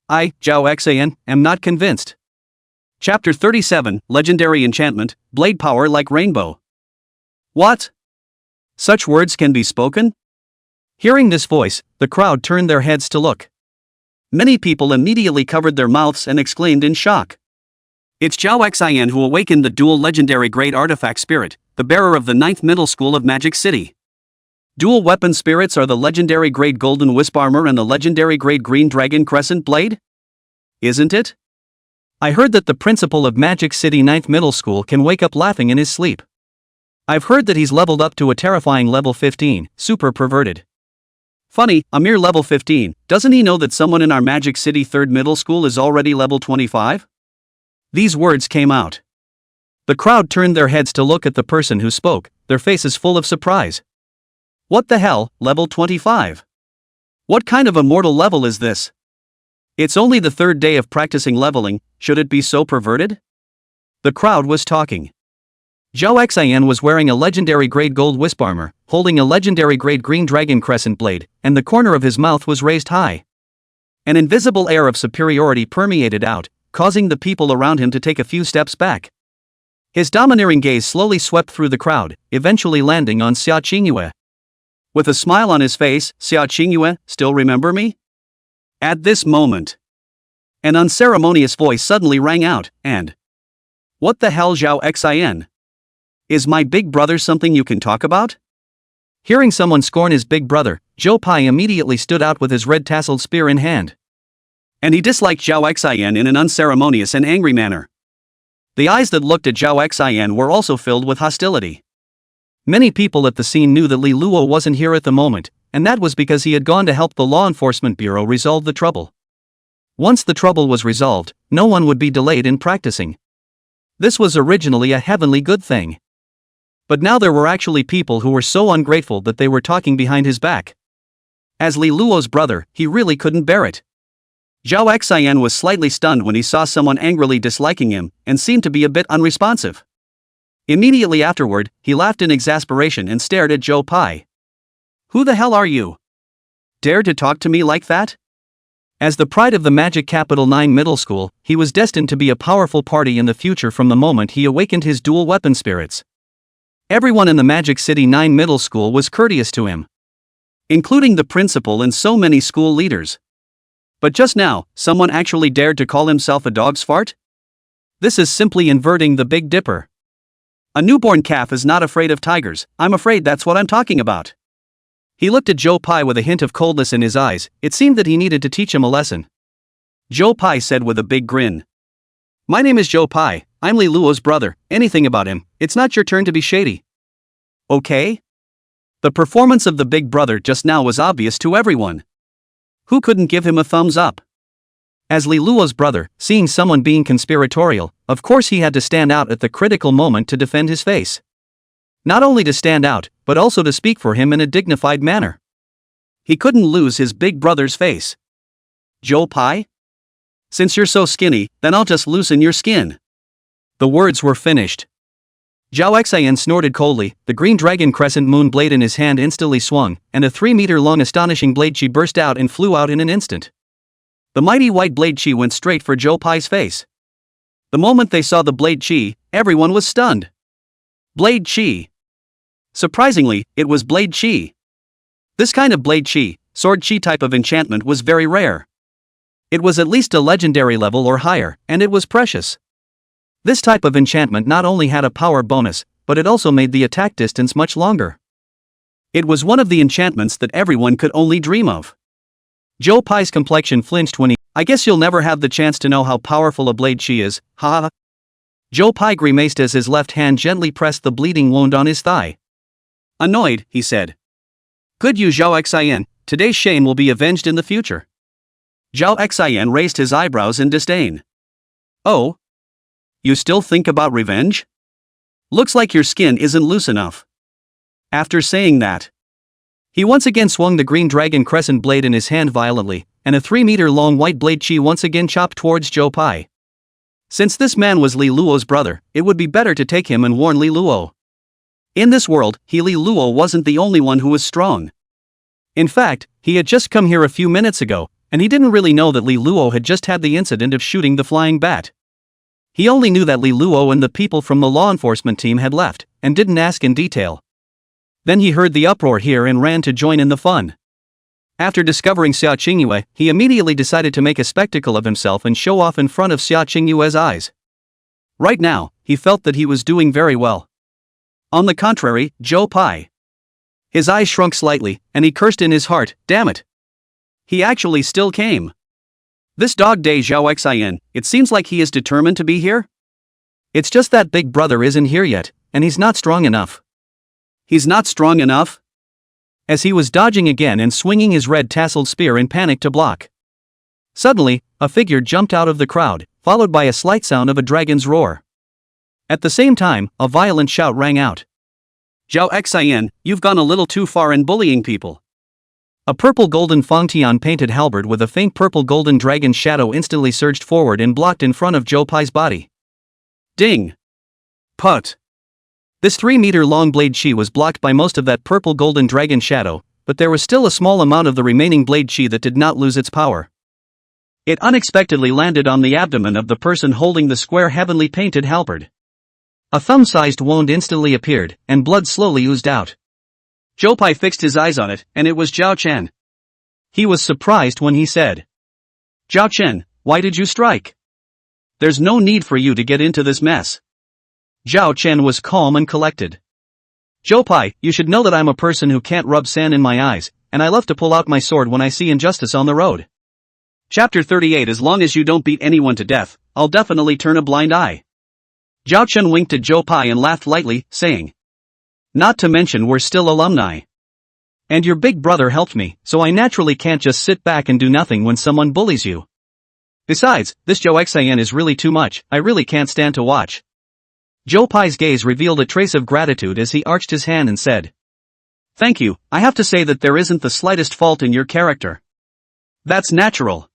I, Zhao Xan, am not convinced. Chapter 37, Legendary Enchantment, Blade Power Like Rainbow. What? Such words can be spoken? Hearing this voice, the crowd turned their heads to look. Many people immediately covered their mouths and exclaimed in shock. It's Zhao Xian who awakened the dual legendary grade artifact spirit, the bearer of the 9th middle school of Magic City. Dual weapon spirits are the legendary grade golden wisp armor and the legendary grade green dragon crescent blade? Isn't it? I heard that the principal of Magic City 9th middle school can wake up laughing in his sleep. I've heard that he's leveled up to a terrifying level 15, super perverted. Funny, a mere level 15, doesn't he know that someone in our Magic City 3rd middle school is already level 25? These words came out. The crowd turned their heads to look at the person who spoke, their faces full of surprise. What the hell, level 25? What kind of immortal level is this? It's only the 3rd day of practicing leveling, should it be so perverted? The crowd was talking. Zhao Xian was wearing a legendary grade gold wisp armor, holding a legendary grade green dragon crescent blade, and the corner of his mouth was raised high. An invisible air of superiority permeated out, causing the people around him to take a few steps back. His domineering gaze slowly swept through the crowd, eventually landing on Xia Qingyue. With a smile on his face, Xia Qingyue, still remember me? At this moment, an unceremonious voice suddenly rang out, and what the hell, Zhao Xian? Is my big brother something you can talk about? Hearing someone scorn his big brother, Zhou Pai immediately stood out with his red tasseled spear in hand. And he disliked Zhao Xian in an unceremonious and angry manner. The eyes that looked at Zhao Xian were also filled with hostility. Many people at the scene knew that Li Luo wasn't here at the moment, and that was because he had gone to help the Law Enforcement Bureau resolve the trouble. Once the trouble was resolved, no one would be delayed in practicing. This was originally a heavenly good thing. But now there were actually people who were so ungrateful that they were talking behind his back. As Li Luo's brother, he really couldn't bear it. Zhao Xian was slightly stunned when he saw someone angrily disliking him, and seemed to be a bit unresponsive. Immediately afterward, he laughed in exasperation and stared at Zhou Pai. Who the hell are you? Dare to talk to me like that? As the pride of the Magic Capital 9 Middle School, he was destined to be a powerful party in the future from the moment he awakened his dual weapon spirits. Everyone in the Magic City 9 Middle School was courteous to him, including the principal and so many school leaders. But just now, someone actually dared to call himself a dog's fart? This is simply inverting the Big Dipper. A newborn calf is not afraid of tigers, I'm afraid that's what I'm talking about. He looked at Zhou Pai with a hint of coldness in his eyes. It seemed that he needed to teach him a lesson. Zhou Pai said with a big grin. My name is Zhou Pai, I'm Li Luo's brother. Anything about him, it's not your turn to be shady. Okay? The performance of the big brother just now was obvious to everyone. Who couldn't give him a thumbs up? As Li Luo's brother, seeing someone being conspiratorial, of course he had to stand out at the critical moment to defend his face. Not only to stand out, but also to speak for him in a dignified manner. He couldn't lose his big brother's face. Zhou Pai? Since you're so skinny, then I'll just loosen your skin. The words were finished. Zhao Xian snorted coldly, the green dragon crescent moon blade in his hand instantly swung, and a 3-meter-long astonishing blade chi burst out and flew out in an instant. The mighty white blade chi went straight for Zhou Pai's face. The moment they saw the blade chi, everyone was stunned. Blade chi. Surprisingly, it was blade chi. This kind of blade chi, sword chi type of enchantment was very rare. It was at least a legendary level or higher, and it was precious. This type of enchantment not only had a power bonus, but it also made the attack distance much longer. It was one of the enchantments that everyone could only dream of. Zhou Pai's complexion flinched when he I guess you'll never have the chance to know how powerful a blade she is, ha ha. Zhou Pai grimaced as his left hand gently pressed the bleeding wound on his thigh. Annoyed, he said. Good you Zhao Xian, today's shame will be avenged in the future. Zhao Xian raised his eyebrows in disdain. Oh? You still think about revenge? Looks like your skin isn't loose enough. After saying that, he once again swung the green dragon crescent blade in his hand violently, and a 3-meter-long white blade chi once again chopped towards Zhou Pai. Since this man was Li Luo's brother, it would be better to take him and warn Li Luo. In this world, Li Luo wasn't the only one who was strong. In fact, he had just come here a few minutes ago, and he didn't really know that Li Luo had just had the incident of shooting the flying bat. He only knew that Li Luo and the people from the law enforcement team had left, and didn't ask in detail. Then he heard the uproar here and ran to join in the fun. After discovering Xia Qingyue, he immediately decided to make a spectacle of himself and show off in front of Xia Qingyue's eyes. Right now, he felt that he was doing very well. On the contrary, Zhou Pai. His eyes shrunk slightly, and he cursed in his heart, damn it. He actually still came. This dog day Zhao Xian, it seems like he is determined to be here? It's just that big brother isn't here yet, and he's not strong enough. He's not strong enough? As he was dodging again and swinging his red tasseled spear in panic to block. Suddenly, a figure jumped out of the crowd, followed by a slight sound of a dragon's roar. At the same time, a violent shout rang out. Zhao Xian, you've gone a little too far in bullying people. A purple golden Fangtian painted halberd with a faint purple golden dragon shadow instantly surged forward and blocked in front of Zhou Pai's body. Ding! Put! This 3-meter-long blade chi was blocked by most of that purple golden dragon shadow, but there was still a small amount of the remaining blade chi that did not lose its power. It unexpectedly landed on the abdomen of the person holding the square heavenly painted halberd. A thumb-sized wound instantly appeared, and blood slowly oozed out. Zhou Pai fixed his eyes on it, and it was Zhao Chen. He was surprised when he said, Zhao Chen, why did you strike? There's no need for you to get into this mess. Zhao Chen was calm and collected. Zhou Pai, you should know that I'm a person who can't rub sand in my eyes, and I love to pull out my sword when I see injustice on the road. Chapter 38 As long as you don't beat anyone to death, I'll definitely turn a blind eye. Zhao Chen winked at Zhou Pai and laughed lightly, saying, Not to mention we're still alumni. And your big brother helped me, so I naturally can't just sit back and do nothing when someone bullies you. Besides, this Zhou Xian is really too much, I really can't stand to watch. Zhou Pai's gaze revealed a trace of gratitude as he arched his hand and said, Thank you, I have to say that there isn't the slightest fault in your character. That's natural.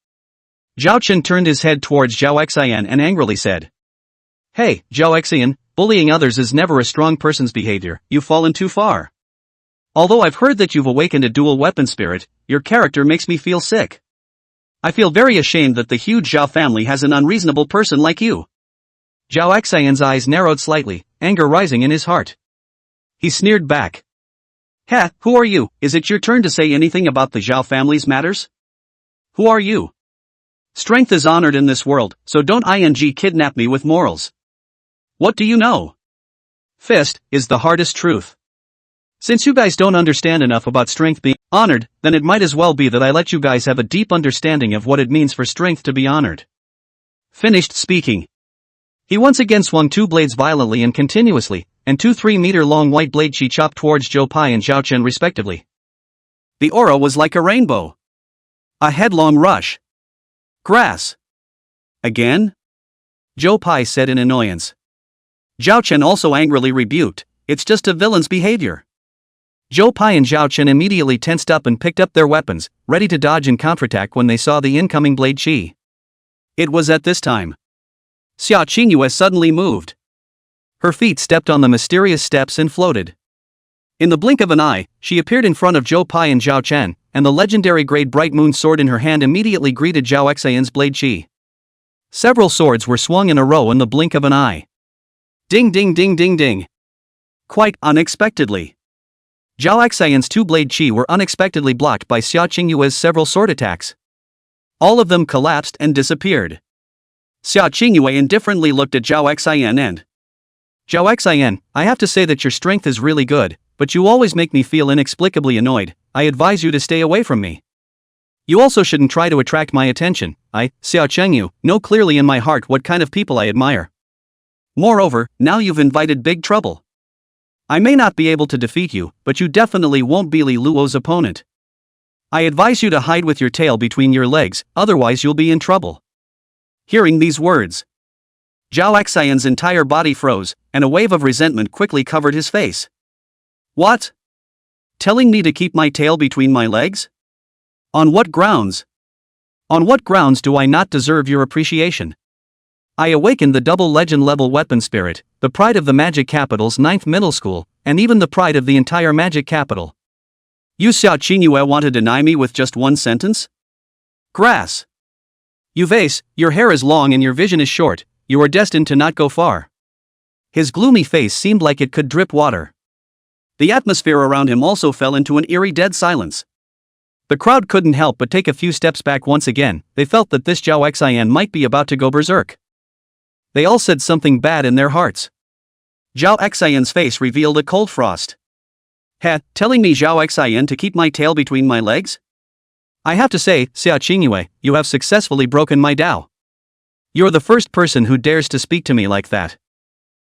Zhao Chen turned his head towards Zhao Xian and angrily said, Hey, Zhao Xian, bullying others is never a strong person's behavior, you've fallen too far. Although I've heard that you've awakened a dual weapon spirit, your character makes me feel sick. I feel very ashamed that the huge Zhao family has an unreasonable person like you. Zhao Xian's eyes narrowed slightly, anger rising in his heart. He sneered back. Heh, who are you? Is it your turn to say anything about the Zhao family's matters? Who are you? Strength is honored in this world, so don't kidnap me with morals. What do you know? Fist is the hardest truth. Since you guys don't understand enough about strength being honored, then it might as well be that I let you guys have a deep understanding of what it means for strength to be honored. Finished speaking. He once again swung 2 blades violently and continuously, and 2 3-meter-long white blade chi chopped towards Zhou Pai and Zhao Chen respectively. The aura was like a rainbow. A headlong rush. Grass. Again? Zhou Pai said in annoyance. Zhao Chen also angrily rebuked, It's just a villain's behavior. Zhou Pai and Zhao Chen immediately tensed up and picked up their weapons, ready to dodge and counterattack when they saw the incoming blade chi. It was at this time. Xia Qingyue suddenly moved. Her feet stepped on the mysterious steps and floated. In the blink of an eye, she appeared in front of Zhou Pai and Zhao Chen, and the legendary Great Bright Moon sword in her hand immediately greeted Zhao Xian's blade chi. Several swords were swung in a row in the blink of an eye. Ding ding ding ding ding. Quite unexpectedly. Zhao Xian's 2 blade chi were unexpectedly blocked by Xia Qingyue's several sword attacks. All of them collapsed and disappeared. Xia Qingyue indifferently looked at Zhao Xian and, Zhao Xian, I have to say that your strength is really good, but you always make me feel inexplicably annoyed, I advise you to stay away from me. You also shouldn't try to attract my attention. I, Xiao Chengyu, know clearly in my heart what kind of people I admire. Moreover, now you've invited big trouble. I may not be able to defeat you, but you definitely won't be Li Luo's opponent. I advise you to hide with your tail between your legs, otherwise you'll be in trouble. Hearing these words, Zhao Xian's entire body froze, and a wave of resentment quickly covered his face. What? Telling me to keep my tail between my legs? On what grounds? On what grounds do I not deserve your appreciation? I awakened the double legend level weapon spirit, the pride of the magic capital's 9th middle school, and even the pride of the entire magic capital. You Xiao Qingyue want to deny me with just one sentence? Grass. You vase, your hair is long and your vision is short, you are destined to not go far. His gloomy face seemed like it could drip water. The atmosphere around him also fell into an eerie dead silence. The crowd couldn't help but take a few steps back once again. They felt that this Zhao Xian might be about to go berserk. They all said something bad in their hearts. Zhao Xian's face revealed a cold frost. Heh, telling me Zhao Xian to keep my tail between my legs? I have to say, Xiao Qingyue, you have successfully broken my Dao. You're the first person who dares to speak to me like that.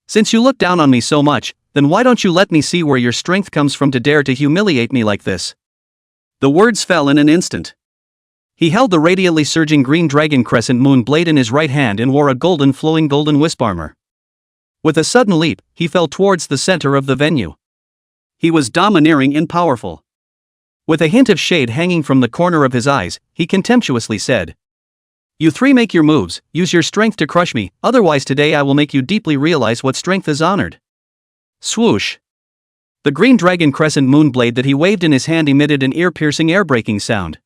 Since you look down on me so much, then why don't you let me see where your strength comes from to dare to humiliate me like this? The words fell in an instant. He held the radiantly surging green dragon crescent moon blade in his right hand and wore a flowing golden wisp armor. With a sudden leap, he fell towards the center of the venue. He was domineering and powerful. With a hint of shade hanging from the corner of his eyes, he contemptuously said, You three make your moves, use your strength to crush me, otherwise today I will make you deeply realize what strength is honored. Swoosh. The green dragon crescent moon blade that he waved in his hand emitted an ear-piercing air-breaking sound.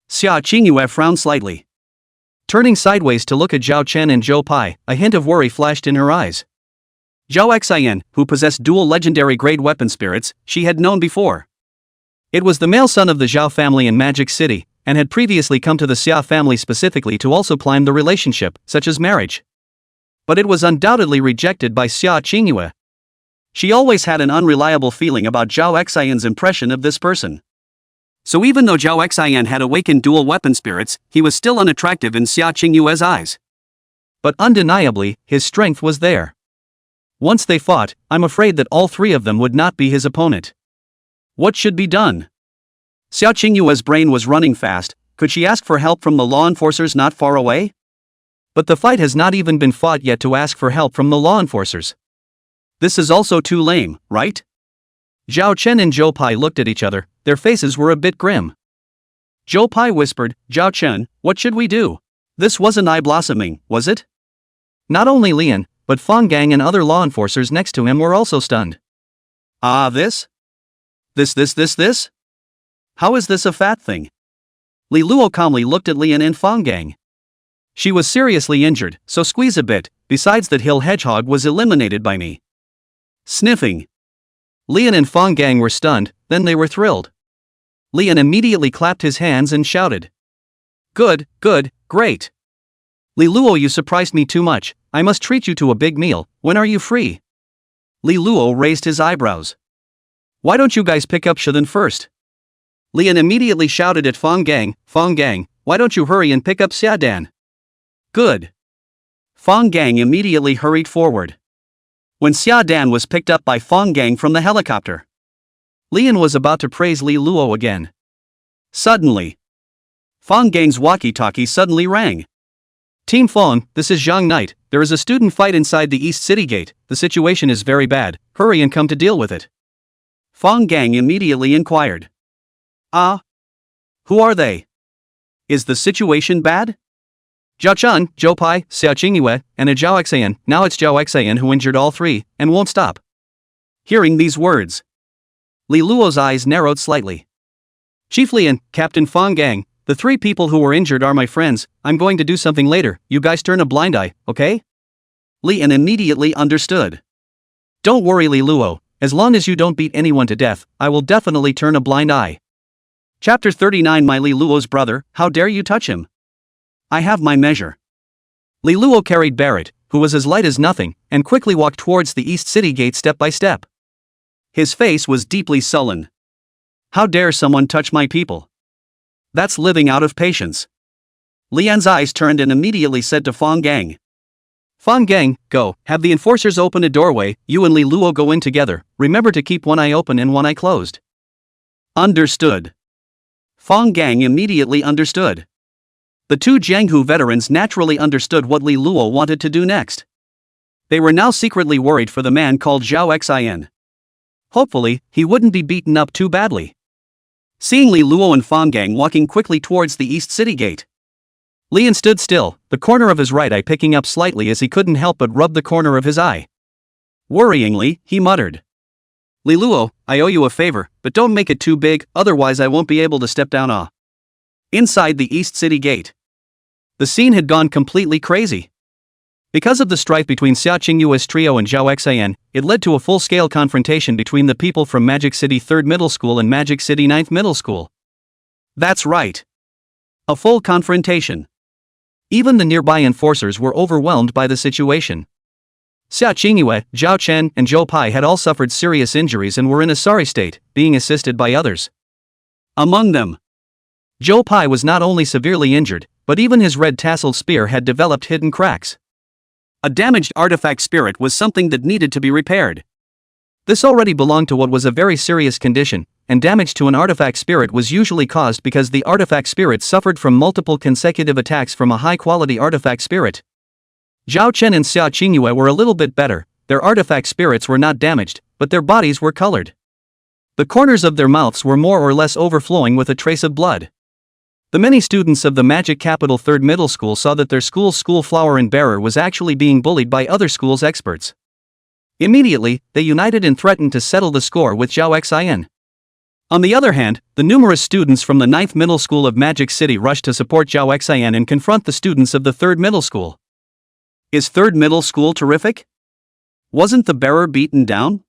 Xia Qingyue frowned slightly. Turning sideways to look at Zhao Chen and Zhou Pai, a hint of worry flashed in her eyes. Zhao Xian, who possessed dual legendary grade weapon spirits, she had known before. It was the male son of the Zhao family in Magic City, and had previously come to the Xia family specifically to also climb the relationship, such as marriage. But it was undoubtedly rejected by Xia Qingyue. She always had an unreliable feeling about Zhao Xian's impression of this person. So even though Zhao Xian had awakened dual weapon spirits, he was still unattractive in Xia Qingyue's eyes. But undeniably, his strength was there. Once they fought, I'm afraid that all three of them would not be his opponent. What should be done? Xia Qingyue's brain was running fast. Could she ask for help from the law enforcers not far away? But the fight has not even been fought yet to ask for help from the law enforcers. This is also too lame, right? Zhao Chen and Zhou Pai looked at each other, their faces were a bit grim. Zhou Pai whispered, Zhao Chen, what should we do? This wasn't eye-blossoming, was it? Not only Lian, but Fang Gang and other law enforcers next to him were also stunned. This? This? How is this a fat thing? Li Luo calmly looked at Lian and Fang Gang. She was seriously injured, so squeeze a bit, besides that Hill Hedgehog was eliminated by me. Sniffing. Lian and Fang Gang were stunned, then they were thrilled. Lian immediately clapped his hands and shouted. Good, great. Li Luo, you surprised me too much, I must treat you to a big meal, when are you free? Li Luo raised his eyebrows. Why don't you guys pick up Shadun first? Lian immediately shouted at Fang Gang, why don't you hurry and pick up Xiadan? Good. Fang Gang immediately hurried forward. When Xiadan was picked up by Fang Gang from the helicopter, Lian was about to praise Li Luo again. Suddenly, Fang Gang's walkie-talkie suddenly rang. Team Fang, this is Zhang Knight, there is a student fight inside the East City Gate, the situation is very bad, hurry and come to deal with it. Fang Gang immediately inquired. Who are they? Is the situation bad? Zhao Chen, Zhou Pai, Xiao Qingyue, and a Zhao Xian. Now it's Zhao Xian who injured all three, and won't stop. Hearing these words, Li Luo's eyes narrowed slightly. Chief Lian, Captain Fang Gang, the three people who were injured are my friends, I'm going to do something later, you guys turn a blind eye, okay? Lian immediately understood. Don't worry Li Luo, as long as you don't beat anyone to death, I will definitely turn a blind eye. Chapter 39 My Li Luo's brother, how dare you touch him? I have my measure. Li Luo carried Barrett, who was as light as nothing, and quickly walked towards the East City Gate step by step. His face was deeply sullen. How dare someone touch my people? That's living out of patience. Lian's eyes turned and immediately said to Fang Gang. Fang Gang, go, have the enforcers open a doorway, you and Li Luo go in together, remember to keep one eye open and one eye closed. Understood. Fang Gang immediately understood. The two Jianghu veterans naturally understood what Li Luo wanted to do next. They were now secretly worried for the man called Zhao Xin. Hopefully, he wouldn't be beaten up too badly. Seeing Li Luo and Fang Gang walking quickly towards the East City Gate, Lian stood still, the corner of his right eye picking up slightly as he couldn't help but rub the corner of his eye. Worryingly, he muttered. Li Luo, I owe you a favor, but don't make it too big, otherwise I won't be able to step down. Inside the East City Gate, the scene had gone completely crazy. Because of the strife between Xia Qingyue's trio and Zhao Xian, it led to a full-scale confrontation between the people from Magic City 3rd Middle School and Magic City 9th Middle School. That's right. A full confrontation. Even the nearby enforcers were overwhelmed by the situation. Xia Qingyue, Zhao Chen, and Zhou Pai had all suffered serious injuries and were in a sorry state, being assisted by others. Among them, Zhou Pai was not only severely injured, but even his red tasseled spear had developed hidden cracks. A damaged artifact spirit was something that needed to be repaired. This already belonged to what was a very serious condition, and damage to an artifact spirit was usually caused because the artifact spirit suffered from multiple consecutive attacks from a high-quality artifact spirit. Zhao Chen and Xia Qingyue were a little bit better, their artifact spirits were not damaged, but their bodies were colored. The corners of their mouths were more or less overflowing with a trace of blood. The many students of the Magic Capital 3rd Middle School saw that their school's school flower and bearer was actually being bullied by other schools' experts. Immediately, they united and threatened to settle the score with Zhao Xian. On the other hand, the numerous students from the 9th Middle School of Magic City rushed to support Zhao Xian and confront the students of the 3rd Middle School. Is 3rd Middle School terrific? Wasn't the bearer beaten down?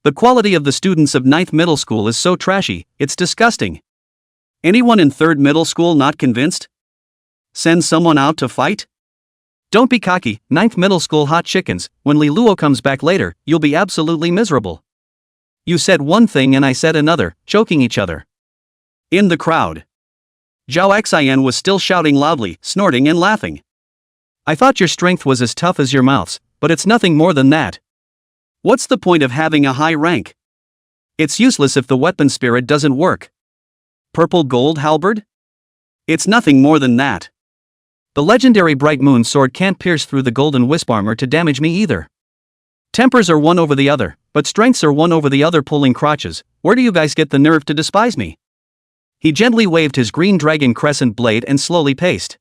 The quality of the students of 9th Middle School is so trashy, it's disgusting. Anyone in 3rd Middle School not convinced? Send someone out to fight? Don't be cocky, 9th Middle School hot chickens, when Li Luo comes back later, you'll be absolutely miserable. You said one thing and I said another, choking each other. In the crowd, Zhao Xian was still shouting loudly, snorting and laughing. I thought your strength was as tough as your mouths, but it's nothing more than that. What's the point of having a high rank? It's useless if the weapon spirit doesn't work. Purple gold halberd? It's nothing more than that. The legendary Bright Moon sword can't pierce through the golden wisp armor to damage me either. Tempers are one over the other, but strengths are one over the other pulling crotches. Where do you guys get the nerve to despise me? He gently waved his green dragon crescent blade and slowly paced.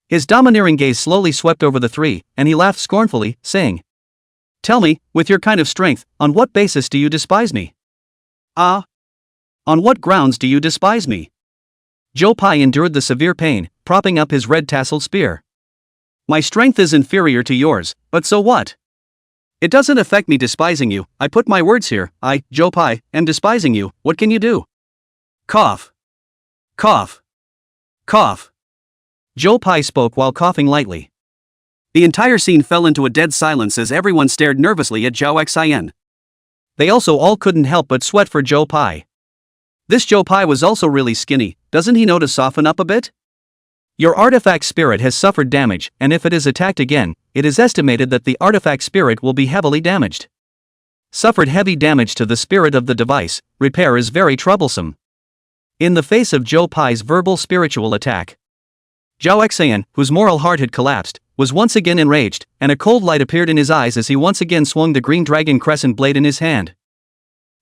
His domineering gaze slowly swept over the three, and he laughed scornfully, saying, Tell me, with your kind of strength, on what basis do you despise me? On what grounds do you despise me? Zhou Pai endured the severe pain, propping up his red tasseled spear. My strength is inferior to yours, but so what? It doesn't affect me despising you. I put my words here. I, Zhou Pai, am despising you. What can you do? Cough. Cough. Cough. Zhou Pai spoke while coughing lightly. The entire scene fell into a dead silence as everyone stared nervously at Zhao Xian. They also all couldn't help but sweat for Zhou Pai. This Zhou Pai was also really skinny, doesn't he know to soften up a bit? Your artifact spirit has suffered damage, and if it is attacked again, it is estimated that the artifact spirit will be heavily damaged. Suffered heavy damage to the spirit of the device, repair is very troublesome. In the face of Zhou Pai's verbal spiritual attack, Zhao Xian, whose moral heart had collapsed, was once again enraged, and a cold light appeared in his eyes as he once again swung the green dragon crescent blade in his hand.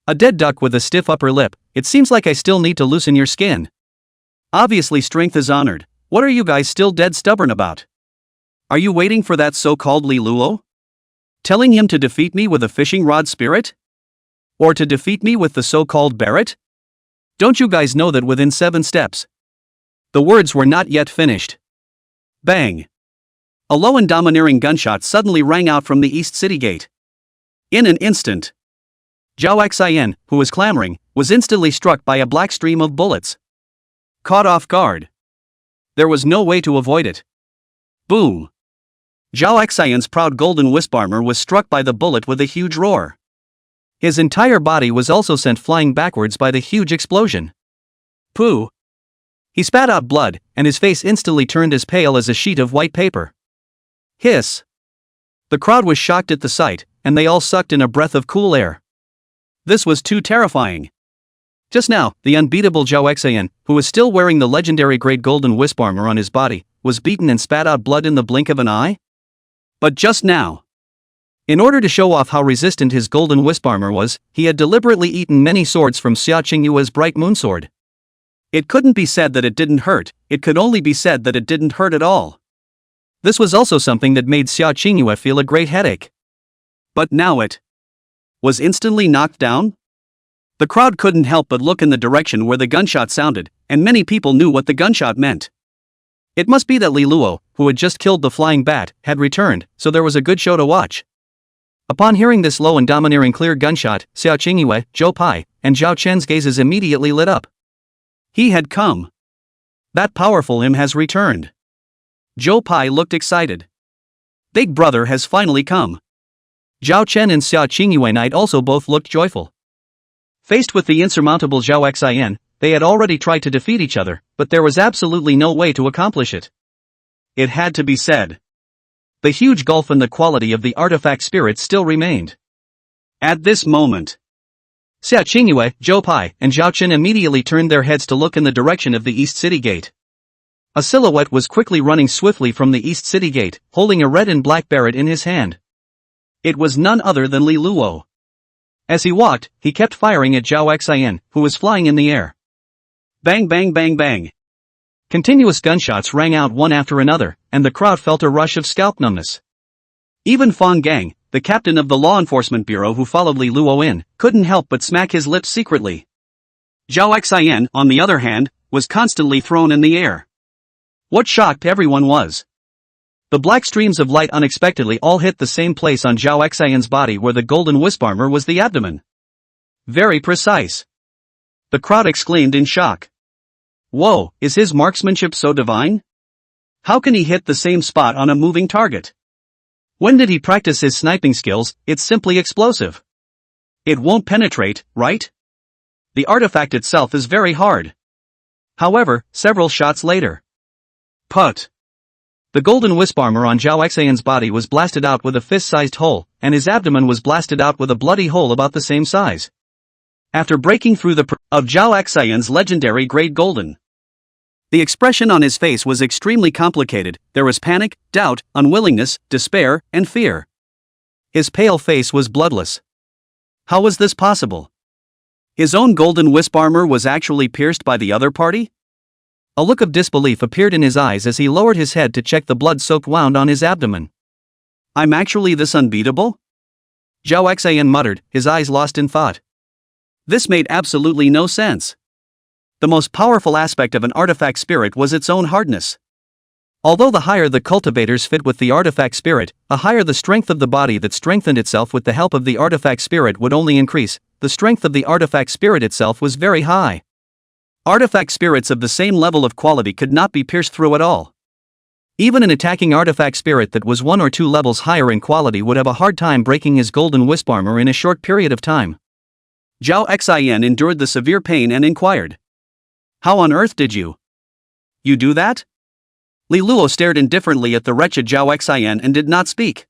A dead duck with a stiff upper lip, it seems like I still need to loosen your skin. Obviously strength is honored. What are you guys still dead stubborn about? Are you waiting for that so-called Li Luo? Telling him to defeat me with a fishing rod spirit? Or to defeat me with the so-called Barrett? Don't you guys know that within 7 steps? The words were not yet finished. Bang! A low and domineering gunshot suddenly rang out from the East City Gate. In an instant, Zhao Xian, who was clamoring, was instantly struck by a black stream of bullets. Caught off guard. There was no way to avoid it. Boom! Zhao Xian's proud golden wisp armor was struck by the bullet with a huge roar. His entire body was also sent flying backwards by the huge explosion. Pooh! He spat out blood, and his face instantly turned as pale as a sheet of white paper. Hiss! The crowd was shocked at the sight, and they all sucked in a breath of cool air. This was too terrifying. Just now, the unbeatable Zhao Xian, who was still wearing the legendary Great Golden Wisp armor on his body, was beaten and spat out blood in the blink of an eye? But just now. In order to show off how resistant his Golden Wisp armor was, he had deliberately eaten many swords from Xia Qingyue's bright moonsword. It couldn't be said that it didn't hurt, it could only be said that it didn't hurt at all. This was also something that made Xia Qingyue feel a great headache. But now it was instantly knocked down? The crowd couldn't help but look in the direction where the gunshot sounded, and many people knew what the gunshot meant. It must be that Li Luo, who had just killed the flying bat, had returned, so there was a good show to watch. Upon hearing this low and domineering clear gunshot, Xia Qingyue, Zhou Pai, and Zhao Chen's gazes immediately lit up. He had come. That powerful him has returned. Zhou Pai looked excited. Big brother has finally come. Zhao Chen and Xia Qingyue Knight also both looked joyful. Faced with the insurmountable Zhao Xian, they had already tried to defeat each other, but there was absolutely no way to accomplish it. It had to be said. The huge gulf in the quality of the artifact spirit still remained. At this moment, Xia Qingyue, Zhou Pai, and Zhao Chen immediately turned their heads to look in the direction of the East City Gate. A silhouette was quickly running swiftly from the East City Gate, holding a red and black Barrett in his hand. It was none other than Li Luo. As he walked, he kept firing at Zhao Xian, who was flying in the air. Bang bang bang bang. Continuous gunshots rang out one after another, and the crowd felt a rush of scalp numbness. Even Fang Gang, the captain of the law enforcement bureau who followed Li Luo in, couldn't help but smack his lips secretly. Zhao Xian, on the other hand, was constantly thrown in the air. What shocked everyone was the black streams of light unexpectedly all hit the same place on Zhao Xian's body where the golden wisp armor was the abdomen. Very precise. The crowd exclaimed in shock. Whoa, is his marksmanship so divine? How can he hit the same spot on a moving target? When did he practice his sniping skills? It's simply explosive. It won't penetrate, right? The artifact itself is very hard. However, several shots later. Put. The golden wisp armor on Zhao Xian's body was blasted out with a fist-sized hole, and his abdomen was blasted out with a bloody hole about the same size. After breaking through of Zhao Xian's legendary Great Golden. The expression on his face was extremely complicated. There was panic, doubt, unwillingness, despair, and fear. His pale face was bloodless. How was this possible? His own golden wisp armor was actually pierced by the other party? A look of disbelief appeared in his eyes as he lowered his head to check the blood-soaked wound on his abdomen. I'm actually this unbeatable? Zhao Xian muttered, his eyes lost in thought. This made absolutely no sense. The most powerful aspect of an artifact spirit was its own hardness. Although the higher the cultivators fit with the artifact spirit, the higher the strength of the body that strengthened itself with the help of the artifact spirit would only increase, the strength of the artifact spirit itself was very high. Artifact spirits of the same level of quality could not be pierced through at all. Even an attacking artifact spirit that was 1 or 2 levels higher in quality would have a hard time breaking his golden wisp armor in a short period of time. Zhao Xian endured the severe pain and inquired. How on earth did you do that? Li Luo stared indifferently at the wretched Zhao Xian and did not speak.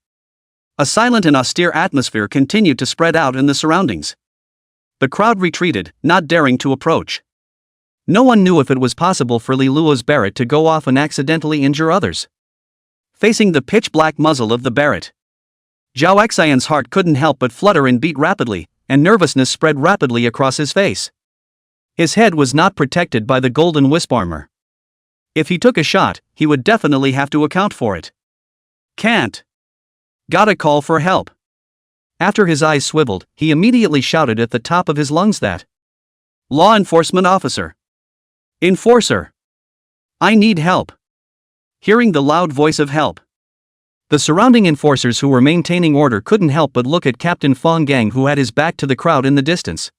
A silent and austere atmosphere continued to spread out in the surroundings. The crowd retreated, not daring to approach. No one knew if it was possible for Li Luo's Barrett to go off and accidentally injure others. Facing the pitch-black muzzle of the Barrett, Zhao Xian's heart couldn't help but flutter and beat rapidly, and nervousness spread rapidly across his face. His head was not protected by the golden wisp armor. If he took a shot, he would definitely have to account for it. Can't. Gotta call for help. After his eyes swiveled, he immediately shouted at the top of his lungs that law enforcement officer. Enforcer. I need help. Hearing the loud voice of help, the surrounding enforcers who were maintaining order couldn't help but look at Captain Fang Gang, who had his back to the crowd in the distance.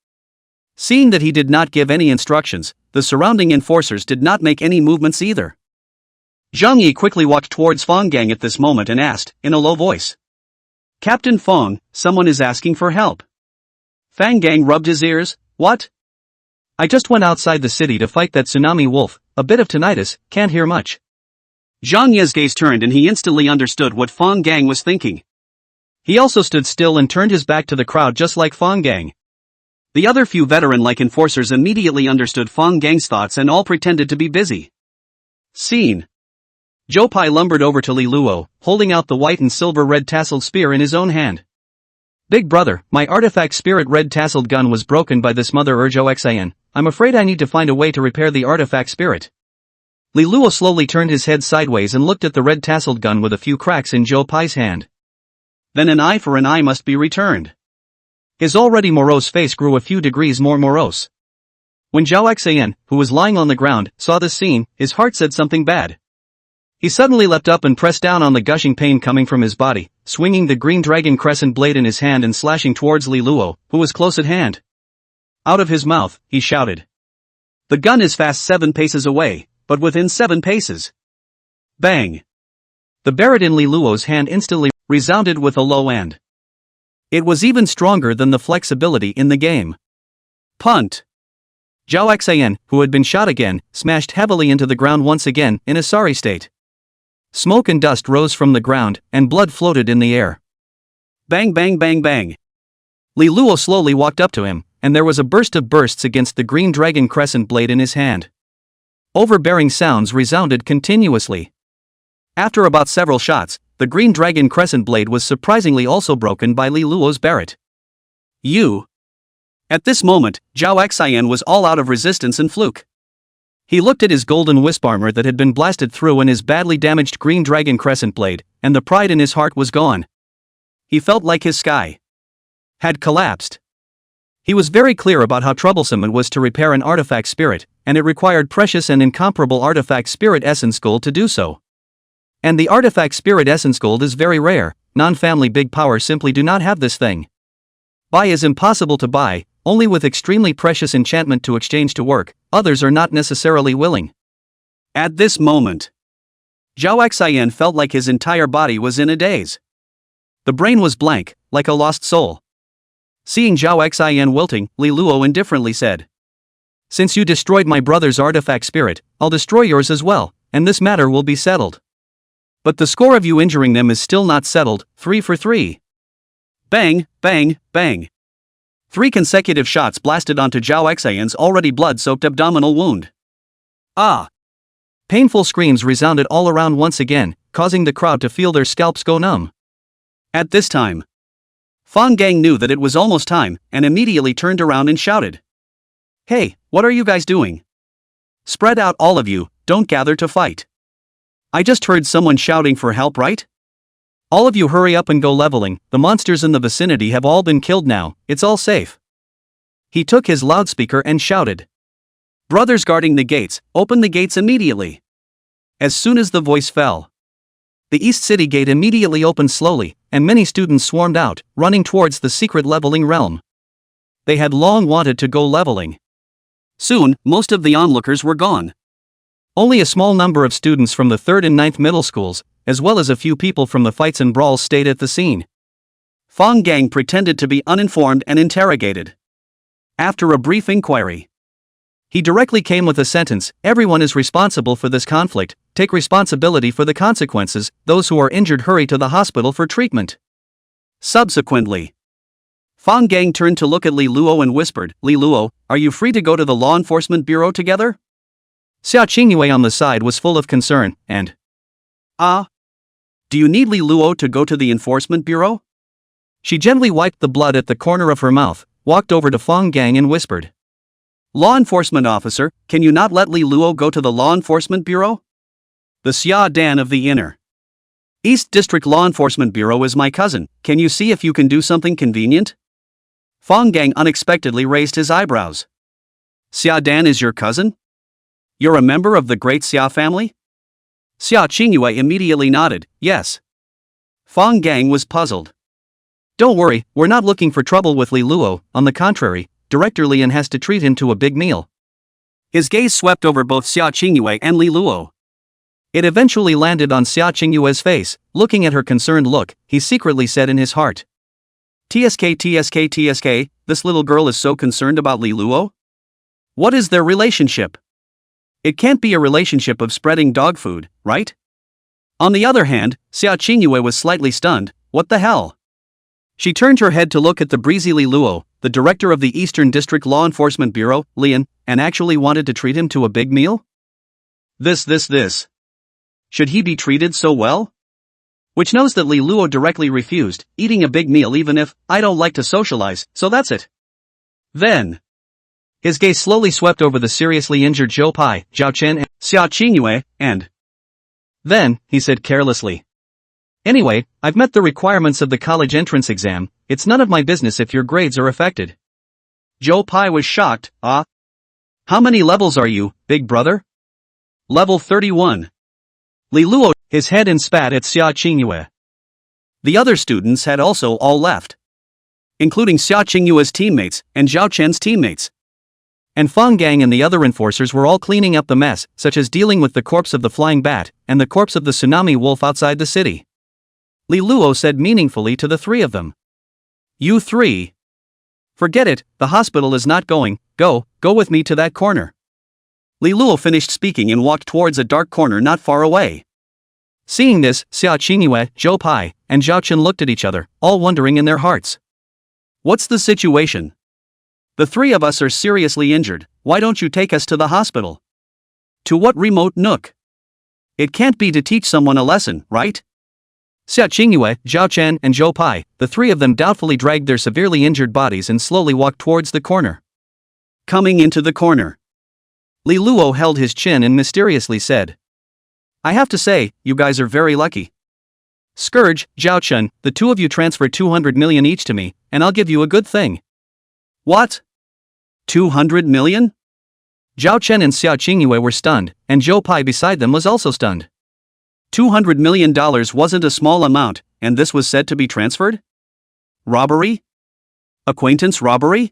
Seeing that he did not give any instructions, the surrounding enforcers did not make any movements either. Zhang Yi quickly walked towards Fang Gang at this moment and asked, in a low voice. Captain Fang, someone is asking for help. Fang Gang rubbed his ears. What? I just went outside the city to fight that tsunami wolf, a bit of tinnitus, can't hear much. Zhang Ye's gaze turned and he instantly understood what Fang Gang was thinking. He also stood still and turned his back to the crowd just like Fang Gang. The other few veteran-like enforcers immediately understood Fang Gang's thoughts and all pretended to be busy. Scene. Zhou Pai lumbered over to Li Luo, holding out the white and silver red tasseled spear in his own hand. Big brother, my artifact spirit red tasseled gun was broken by this mother Urjo Xian. I'm afraid I need to find a way to repair the artifact spirit. Li Luo slowly turned his head sideways and looked at the red tasseled gun with a few cracks in Zhou Pai's hand. Then an eye for an eye must be returned. His already morose face grew a few degrees more morose. When Zhao Xian, who was lying on the ground, saw this scene, his heart said something bad. He suddenly leapt up and pressed down on the gushing pain coming from his body, swinging the green dragon crescent blade in his hand and slashing towards Li Luo, who was close at hand. Out of his mouth, he shouted. The gun is fast 7 paces away, but within 7 paces. Bang! The Barrett in Li Luo's hand instantly resounded with a low end. It was even stronger than the flexibility in the game. Punt! Zhao Xian, who had been shot again, smashed heavily into the ground once again, in a sorry state. Smoke and dust rose from the ground, and blood floated in the air. Bang bang bang bang! Li Luo slowly walked up to him, and there was a burst of bursts against the green dragon crescent blade in his hand. Overbearing sounds resounded continuously. After about several shots, the green dragon crescent blade was surprisingly also broken by Li Luo's Barrett. You! At this moment, Zhao Xian was all out of resistance and fluke. He looked at his golden wisp armor that had been blasted through and his badly damaged green dragon crescent blade, and the pride in his heart was gone. He felt like his sky had collapsed. He was very clear about how troublesome it was to repair an artifact spirit, and it required precious and incomparable artifact spirit essence gold to do so. And the artifact spirit essence gold is very rare, non-family big power simply do not have this thing. Buy is impossible to buy, only with extremely precious enchantment to exchange to work, others are not necessarily willing. At this moment, Zhao Xian felt like his entire body was in a daze. The brain was blank, like a lost soul. Seeing Zhao Xian wilting, Li Luo indifferently said. Since you destroyed my brother's artifact spirit, I'll destroy yours as well, and this matter will be settled. But the score of you injuring them is still not settled, 3 for 3. Bang, bang, bang. 3 consecutive shots blasted onto Zhao Xian's already blood-soaked abdominal wound. Ah! Painful screams resounded all around once again, causing the crowd to feel their scalps go numb. At this time, Fang Gang knew that it was almost time, and immediately turned around and shouted. Hey, what are you guys doing? Spread out all of you, don't gather to fight. I just heard someone shouting for help, right? All of you hurry up and go leveling, the monsters in the vicinity have all been killed now, it's all safe. He took his loudspeaker and shouted. Brothers guarding the gates, open the gates immediately. As soon as the voice fell, the East City gate immediately opened slowly, and many students swarmed out, running towards the secret leveling realm. They had long wanted to go leveling. Soon, most of the onlookers were gone. Only a small number of students from the 3rd and 9th middle schools, as well as a few people from the fights and brawls stayed at the scene. Fang Gang pretended to be uninformed and interrogated. After a brief inquiry, he directly came with a sentence, everyone is responsible for this conflict, take responsibility for the consequences, those who are injured hurry to the hospital for treatment. Subsequently, Fang Gang turned to look at Li Luo and whispered, Li Luo, are you free to go to the law enforcement bureau together? Xia Qingyue on the side was full of concern, and do you need Li Luo to go to the enforcement bureau? She gently wiped the blood at the corner of her mouth, walked over to Fang Gang and whispered. Law enforcement officer, can you not let Li Luo go to the law enforcement bureau? The Xia Dan of the Inner East District Law Enforcement Bureau is my cousin, can you see if you can do something convenient? Fang Gang unexpectedly raised his eyebrows. Xia Dan is your cousin? You're a member of the great Xia family? Xia Qingyue immediately nodded, yes. Fang Gang was puzzled. Don't worry, we're not looking for trouble with Li Luo, on the contrary, Director Lian has to treat him to a big meal. His gaze swept over both Xia Qingyue and Li Luo. It eventually landed on Xia Qingyue's face, looking at her concerned look, he secretly said in his heart. TSK, this little girl is so concerned about Li Luo? What is their relationship? It can't be a relationship of spreading dog food, right? On the other hand, Xia Qingyue was slightly stunned. What the hell? She turned her head to look at the breezy Li Luo, the director of the Eastern District Law Enforcement Bureau, Lian, and actually wanted to treat him to a big meal? This. Should he be treated so well? Which knows that Li Luo directly refused, eating a big meal even if, I don't like to socialize, so that's it. Then. His gaze slowly swept over the seriously injured Zhou Pai, Zhao Chen and Xia Qingyue, and then, he said carelessly. Anyway, I've met the requirements of the college entrance exam, it's none of my business if your grades are affected. Zhou Pai was shocked. How many levels are you, big brother? Level 31. Li Luo, his head and spat at Xia Qingyue. The other students had also all left, including Xia Qingyue's teammates and Zhao Chen's teammates. And Fang Gang and the other enforcers were all cleaning up the mess, such as dealing with the corpse of the flying bat and the corpse of the tsunami wolf outside the city. Li Luo said meaningfully to the three of them. You three. Forget it, the hospital is not going, go with me to that corner. Li Luo finished speaking and walked towards a dark corner not far away. Seeing this, Xia Qingyue, Zhou Pai, and Zhao Chen looked at each other, all wondering in their hearts. What's the situation? The three of us are seriously injured, why don't you take us to the hospital? To what remote nook? It can't be to teach someone a lesson, right? Xia Qingyue, Zhao Chen and Zhou Pai, the three of them doubtfully dragged their severely injured bodies and slowly walked towards the corner. Coming into the corner. Li Luo held his chin and mysteriously said. I have to say, you guys are very lucky. Scourge, Zhao Chen, the two of you transfer 200 million each to me, and I'll give you a good thing. What? 200 million? Zhao Chen and Xia Qingyue were stunned, and Zhou Pai beside them was also stunned. $200 million wasn't a small amount, and this was said to be transferred? Robbery? Acquaintance robbery?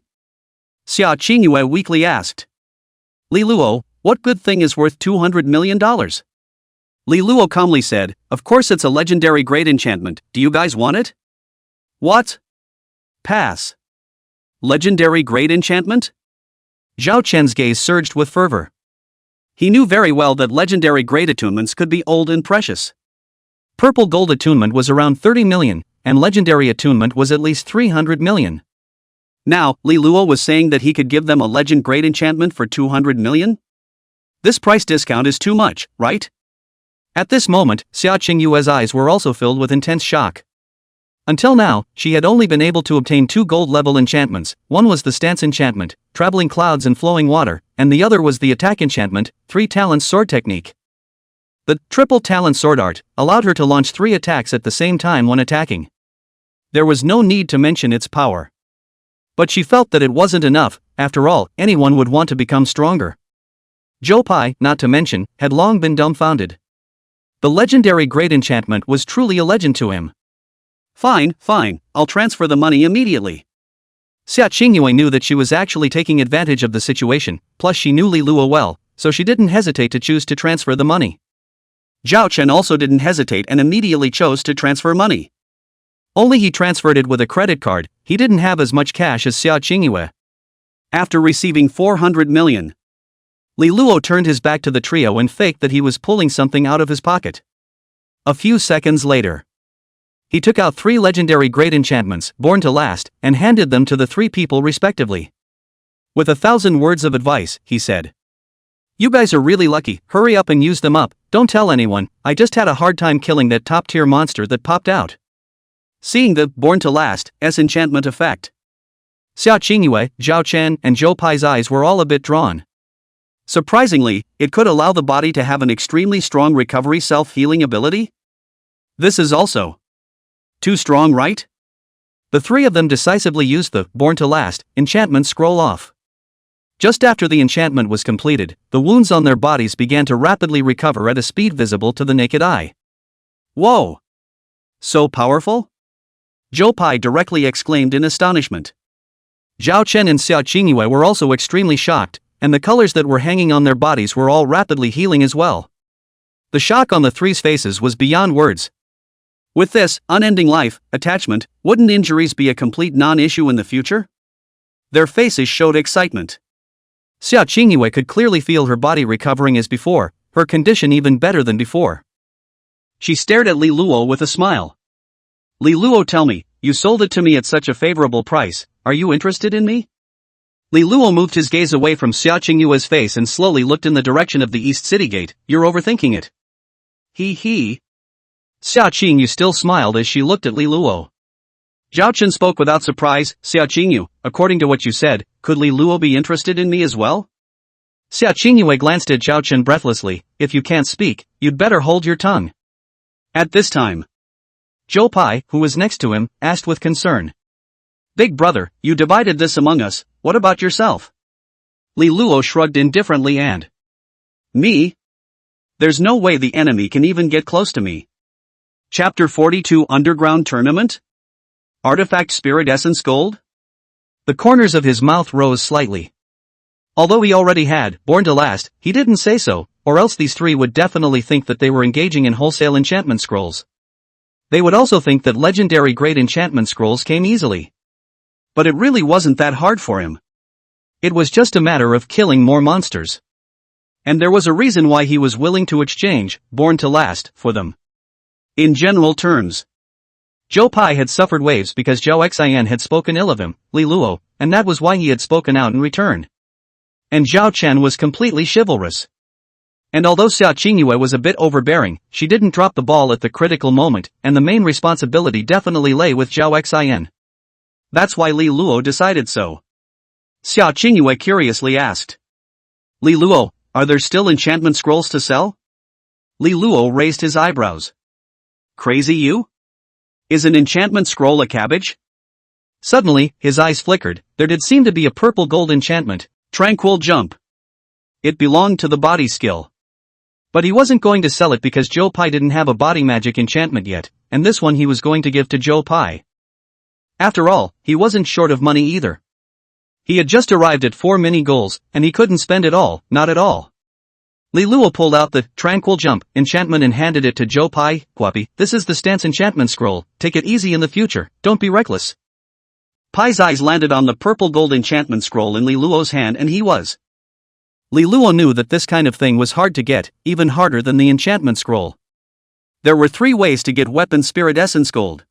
Xia Qingyue weakly asked. Li Luo, what good thing is worth $200 million? Li Luo calmly said, of course it's a legendary great enchantment, do you guys want it? What? Pass. Legendary great enchantment? Zhao Chen's gaze surged with fervor. He knew very well that legendary great attunements could be old and precious. Purple gold attunement was around 30 million, and legendary attunement was at least 300 million. Now, Li Luo was saying that he could give them a legend great enchantment for 200 million? This price discount is too much, right? At this moment, Xia Qingyue's eyes were also filled with intense shock. Until now, she had only been able to obtain 2 gold-level enchantments, one was the stance enchantment, traveling clouds and flowing water, and the other was the attack enchantment, 3 talents sword technique. The triple talent sword art allowed her to launch 3 attacks at the same time when attacking. There was no need to mention its power. But she felt that it wasn't enough, after all, anyone would want to become stronger. Zhou Pai, not to mention, had long been dumbfounded. The legendary great enchantment was truly a legend to him. Fine, I'll transfer the money immediately. Xia Qingyue knew that she was actually taking advantage of the situation, plus she knew Li Luo well, so she didn't hesitate to choose to transfer the money. Zhao Chen also didn't hesitate and immediately chose to transfer money. Only he transferred it with a credit card, he didn't have as much cash as Xia Qingyue. After receiving 400 million, Li Luo turned his back to the trio and faked that he was pulling something out of his pocket. A few seconds later, he took out 3 legendary great enchantments, born to last, and handed them to the 3 people respectively. With 1,000 words of advice, he said. You guys are really lucky, hurry up and use them up, don't tell anyone, I just had a hard time killing that top-tier monster that popped out. Seeing the born to last enchantment effect, Xia Qingyue, Zhao Chen, and Zhou Pai's eyes were all a bit drawn. Surprisingly, it could allow the body to have an extremely strong recovery self-healing ability? This is also too strong, right? The 3 of them decisively used the born to last enchantment scroll off. Just after the enchantment was completed, the wounds on their bodies began to rapidly recover at a speed visible to the naked eye. Whoa! So powerful? Zhou Pai directly exclaimed in astonishment. Zhao Chen and Xia Qingyue were also extremely shocked, and the colors that were hanging on their bodies were all rapidly healing as well. The shock on the 3's faces was beyond words. With this unending life attachment, wouldn't injuries be a complete non-issue in the future? Their faces showed excitement. Xia Qingyue could clearly feel her body recovering as before, her condition even better than before. She stared at Li Luo with a smile. Li Luo, tell me, you sold it to me at such a favorable price, are you interested in me? Li Luo moved his gaze away from Xia Qingyue's face and slowly looked in the direction of the East City Gate. You're overthinking it. He. Xia Qingyu still smiled as she looked at Li Luo. Zhao Chen spoke without surprise. Xia Qingyu, according to what you said, could Li Luo be interested in me as well? Xia Qingyue glanced at Zhao Chen breathlessly. If you can't speak, you'd better hold your tongue. At this time, Zhou Pai, who was next to him, asked with concern. Big brother, you divided this among us, what about yourself? Li Luo shrugged indifferently and... Me? There's no way the enemy can even get close to me. Chapter 42 Underground Tournament? Artifact Spirit Essence Gold? The corners of his mouth rose slightly. Although he already had, born to last, he didn't say so, or else these three would definitely think that they were engaging in wholesale enchantment scrolls. They would also think that legendary great enchantment scrolls came easily. But it really wasn't that hard for him. It was just a matter of killing more monsters. And there was a reason why he was willing to exchange, born to last, for them. In general terms, Zhou Pai had suffered waves because Zhao Xian had spoken ill of him, Li Luo, and that was why he had spoken out in return. And Zhao Chen was completely chivalrous. And although Xia Qingyue was a bit overbearing, she didn't drop the ball at the critical moment, and the main responsibility definitely lay with Zhao Xian. That's why Li Luo decided so. Xia Qingyue curiously asked. Li Luo, are there still enchantment scrolls to sell? Li Luo raised his eyebrows. Crazy you? Is an enchantment scroll a cabbage? Suddenly, his eyes flickered. There did seem to be a purple gold enchantment, Tranquil Jump. It belonged to the body skill. But he wasn't going to sell it because Zhou Pai didn't have a body magic enchantment yet, and this one he was going to give to Zhou Pai. After all, he wasn't short of money either. He had just arrived at 4 mini goals, and he couldn't spend it all, not at all. Li Luo pulled out the Tranquil Jump enchantment and handed it to Zhou Pai. Guapi, this is the stance enchantment scroll, take it easy in the future, don't be reckless. Pai's eyes landed on the purple gold enchantment scroll in Li Luo's hand and he was. Li Luo knew that this kind of thing was hard to get, even harder than the enchantment scroll. There were 3 ways to get weapon spirit essence gold.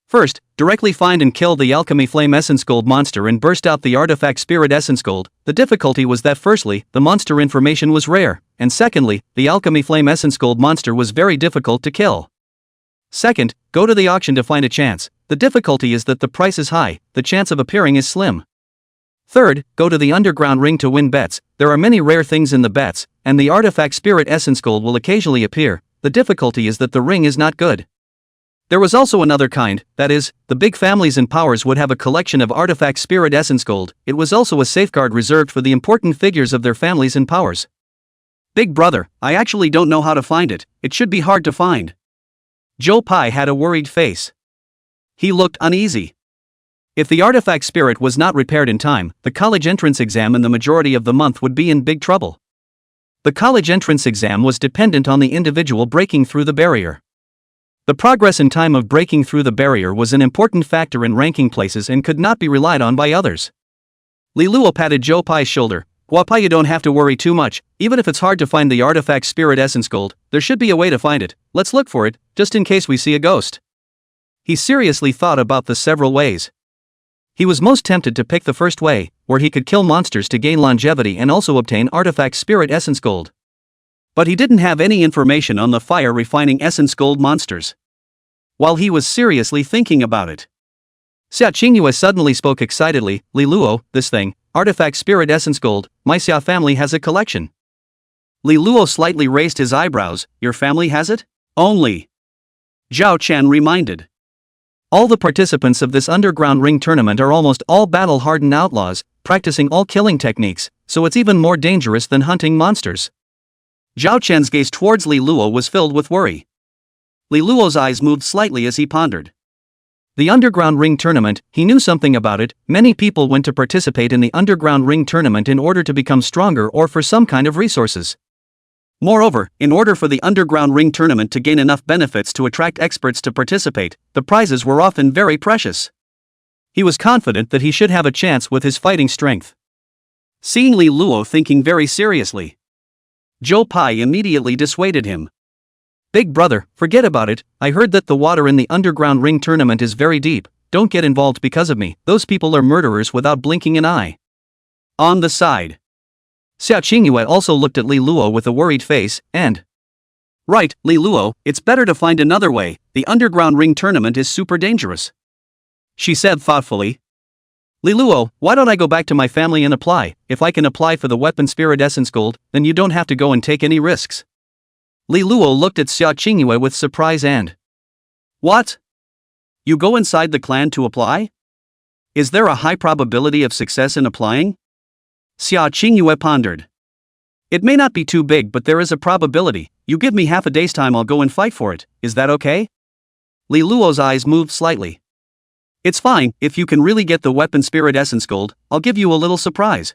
First, directly find and kill the alchemy flame essence gold monster and burst out the artifact spirit essence gold. The difficulty was that firstly, the monster information was rare, and secondly, the alchemy flame essence gold monster was very difficult to kill. Second, go to the auction to find a chance. The difficulty is that the price is high, the chance of appearing is slim. Third, go to the underground ring to win bets. There are many rare things in the bets, and the artifact spirit essence gold will occasionally appear. The difficulty is that the ring is not good. There was also another kind, that is, the big families and powers would have a collection of artifact spirit essence gold. It was also a safeguard reserved for the important figures of their families and powers. Big brother, I actually don't know how to find it, it should be hard to find. Zhou Pai had a worried face. He looked uneasy. If the artifact spirit was not repaired in time, the college entrance exam in the majority of the month would be in big trouble. The college entrance exam was dependent on the individual breaking through the barrier. The progress in time of breaking through the barrier was an important factor in ranking places and could not be relied on by others. Li Luo patted Zhou Pai's shoulder. Guapai, you don't have to worry too much, even if it's hard to find the artifact spirit essence gold, there should be a way to find it, let's look for it, just in case we see a ghost. He seriously thought about the several ways. He was most tempted to pick the first way, where he could kill monsters to gain longevity and also obtain artifact spirit essence gold. But he didn't have any information on the fire refining essence gold monsters. While he was seriously thinking about it, Xia Qingyue suddenly spoke excitedly. Li Luo, this thing, artifact spirit essence gold, my Xia family has a collection. Li Luo slightly raised his eyebrows. Your family has it? Only. Zhao Chen reminded. All the participants of this underground ring tournament are almost all battle-hardened outlaws, practicing all killing techniques, so it's even more dangerous than hunting monsters. Zhao Chen's gaze towards Li Luo was filled with worry. Li Luo's eyes moved slightly as he pondered. The underground ring tournament, he knew something about it. Many people went to participate in the underground ring tournament in order to become stronger or for some kind of resources. Moreover, in order for the underground ring tournament to gain enough benefits to attract experts to participate, the prizes were often very precious. He was confident that he should have a chance with his fighting strength. Seeing Li Luo thinking very seriously, Zhou Pai immediately dissuaded him. Big brother, forget about it. I heard that the water in the underground ring tournament is very deep. Don't get involved because of me. Those people are murderers without blinking an eye. On the side, Xia Qingyue also looked at Li Luo with a worried face, and right, Li Luo, it's better to find another way. The underground ring tournament is super dangerous, she said thoughtfully. Li Luo, why don't I go back to my family and apply? If I can apply for the weapon spirit essence gold, then you don't have to go and take any risks. Li Luo looked at Xia Qingyue with surprise and, what? You go inside the clan to apply? Is there a high probability of success in applying? Xia Qingyue pondered. It may not be too big, but there is a probability. You give me half a day's time, I'll go and fight for it. Is that okay? Li Luo's eyes moved slightly. It's fine, if you can really get the weapon spirit essence gold, I'll give you a little surprise.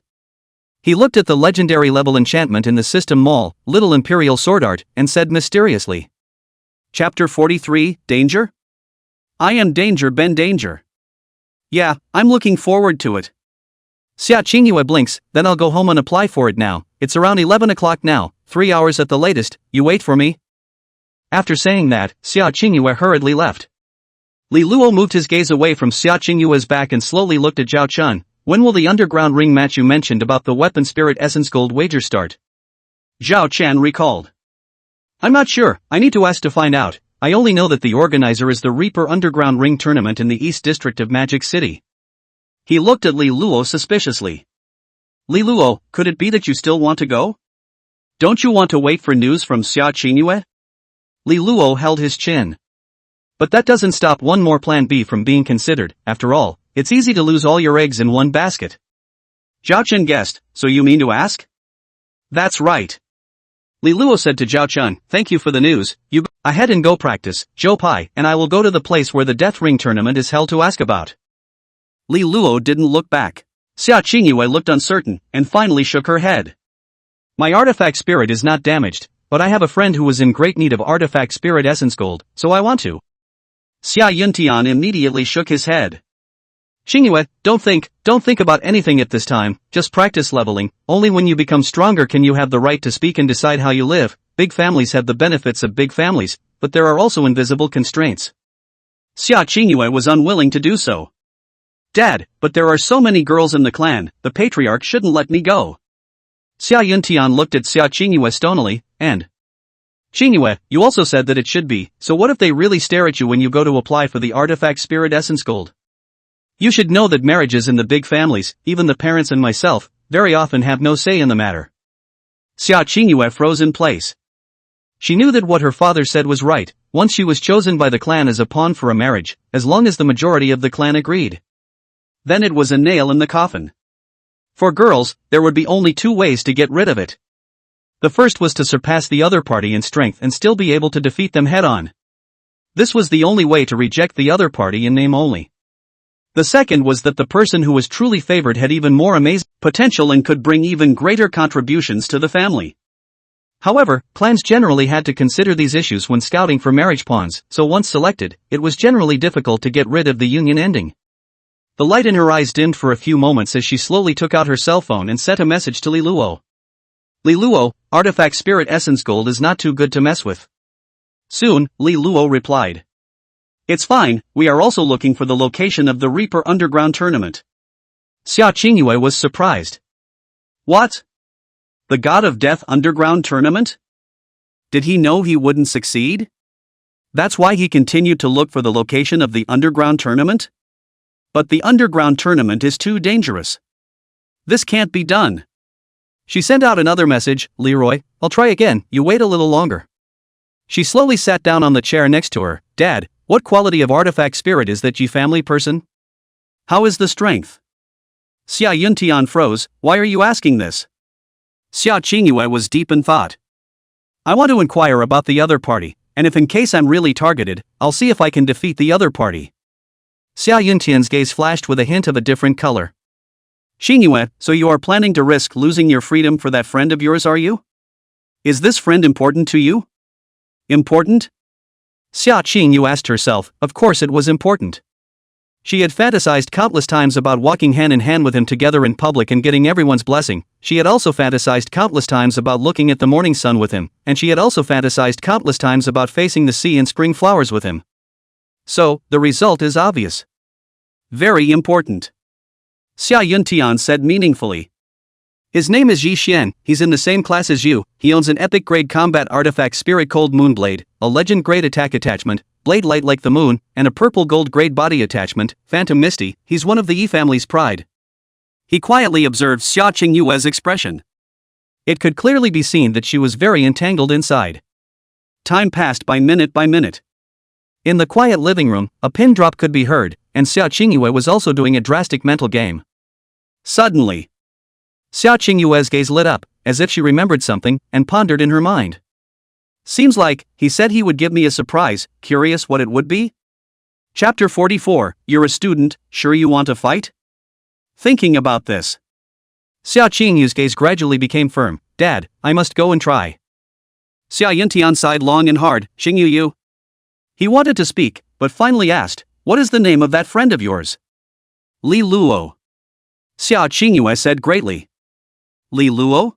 He looked at the legendary level enchantment in the system mall, Little Imperial Sword Art, and said mysteriously. Chapter 43, Danger? I am Danger Ben Danger. Yeah, I'm looking forward to it. Xia Qingyue blinks, then I'll go home and apply for it now. It's around 11 o'clock now, 3 hours at the latest, you wait for me? After saying that, Xia Qingyue hurriedly left. Li Luo moved his gaze away from Xia Qingyue's back and slowly looked at Zhao Chun. When will the underground ring match you mentioned about the weapon spirit essence gold wager start? Zhao Chan recalled. I'm not sure, I need to ask to find out. I only know that the organizer is the Reaper Underground Ring Tournament in the East District of Magic City. He looked at Li Luo suspiciously. Li Luo, could it be that you still want to go? Don't you want to wait for news from Xia Qingyue? Li Luo held his chin. But that doesn't stop one more plan B from being considered. After all, it's easy to lose all your eggs in one basket. Zhao Chun guessed, so you mean to ask? That's right. Li Luo said to Zhao Chun, thank you for the news, you go ahead and go practice, Zhou Pai, and I will go to the place where the Death Ring tournament is held to ask about. Li Luo didn't look back. Xia Qingyue looked uncertain, and finally shook her head. My artifact spirit is not damaged, but I have a friend who was in great need of artifact spirit essence gold, so I want to. Xia Yuntian immediately shook his head. Qingyue, don't think about anything at this time, just practice leveling. Only when you become stronger can you have the right to speak and decide how you live. Big families have the benefits of big families, but there are also invisible constraints. Xia Qingyue was unwilling to do so. Dad, but there are so many girls in the clan, the patriarch shouldn't let me go. Xia Yuntian looked at Xia Qingyue stonily, and Qingyue, you also said that it should be, so what if they really stare at you when you go to apply for the artifact spirit essence gold? You should know that marriages in the big families, even the parents and myself, very often have no say in the matter. Xia Qingyue froze in place. She knew that what her father said was right. Once she was chosen by the clan as a pawn for a marriage, as long as the majority of the clan agreed, then it was a nail in the coffin. For girls, there would be only two ways to get rid of it. The first was to surpass the other party in strength and still be able to defeat them head-on. This was the only way to reject the other party in name only. The second was that the person who was truly favored had even more amazing potential and could bring even greater contributions to the family. However, clans generally had to consider these issues when scouting for marriage pawns, so once selected, it was generally difficult to get rid of the union ending. The light in her eyes dimmed for a few moments as she slowly took out her cell phone and sent a message to Li Luo. Li Luo, artifact spirit essence gold is not too good to mess with. Soon, Li Luo replied. It's fine, we are also looking for the location of the Reaper Underground Tournament. Xia Qingyue was surprised. What? The God of Death Underground Tournament? Did he know he wouldn't succeed? That's why he continued to look for the location of the Underground Tournament? But the Underground Tournament is too dangerous. This can't be done. She sent out another message, Leroy, I'll try again, you wait a little longer. She slowly sat down on the chair next to her. Dad, what quality of artifact spirit is that, you family person? How is the strength? Xia Yuntian froze, why are you asking this? Xia Qingyue was deep in thought. I want to inquire about the other party, and if in case I'm really targeted, I'll see if I can defeat the other party. Xia Yuntian's gaze flashed with a hint of a different color. Qingyue, so you are planning to risk losing your freedom for that friend of yours, are you? Is this friend important to you? Important? Xia Qingyue asked herself, of course it was important. She had fantasized countless times about walking hand in hand with him together in public and getting everyone's blessing. She had also fantasized countless times about looking at the morning sun with him, and she had also fantasized countless times about facing the sea and spring flowers with him. So, the result is obvious. Very important. Xia Yuntian said meaningfully. His name is Yi Xian, he's in the same class as you, he owns an epic grade combat artifact Spirit Cold Moon Blade, a legend grade attack attachment, Blade Light like the moon, and a purple gold grade body attachment, Phantom Misty. He's one of the Yi family's pride. He quietly observed Xia Qingyue's expression. It could clearly be seen that she was very entangled inside. Time passed by minute by minute. In the quiet living room, a pin drop could be heard, and Xia Qingyue was also doing a drastic mental game. Suddenly, Xia Qingyue's gaze lit up, as if she remembered something, and pondered in her mind. Seems like, he said he would give me a surprise, curious what it would be? Chapter 44, You're a student, sure you want to fight? Thinking about this, Xia Qingyue's gaze gradually became firm. Dad, I must go and try. Xia Yuntian sighed long and hard. Xingyu. He wanted to speak, but finally asked, what is the name of that friend of yours? Li Luo. Xia Qingyue said greatly. Li Luo?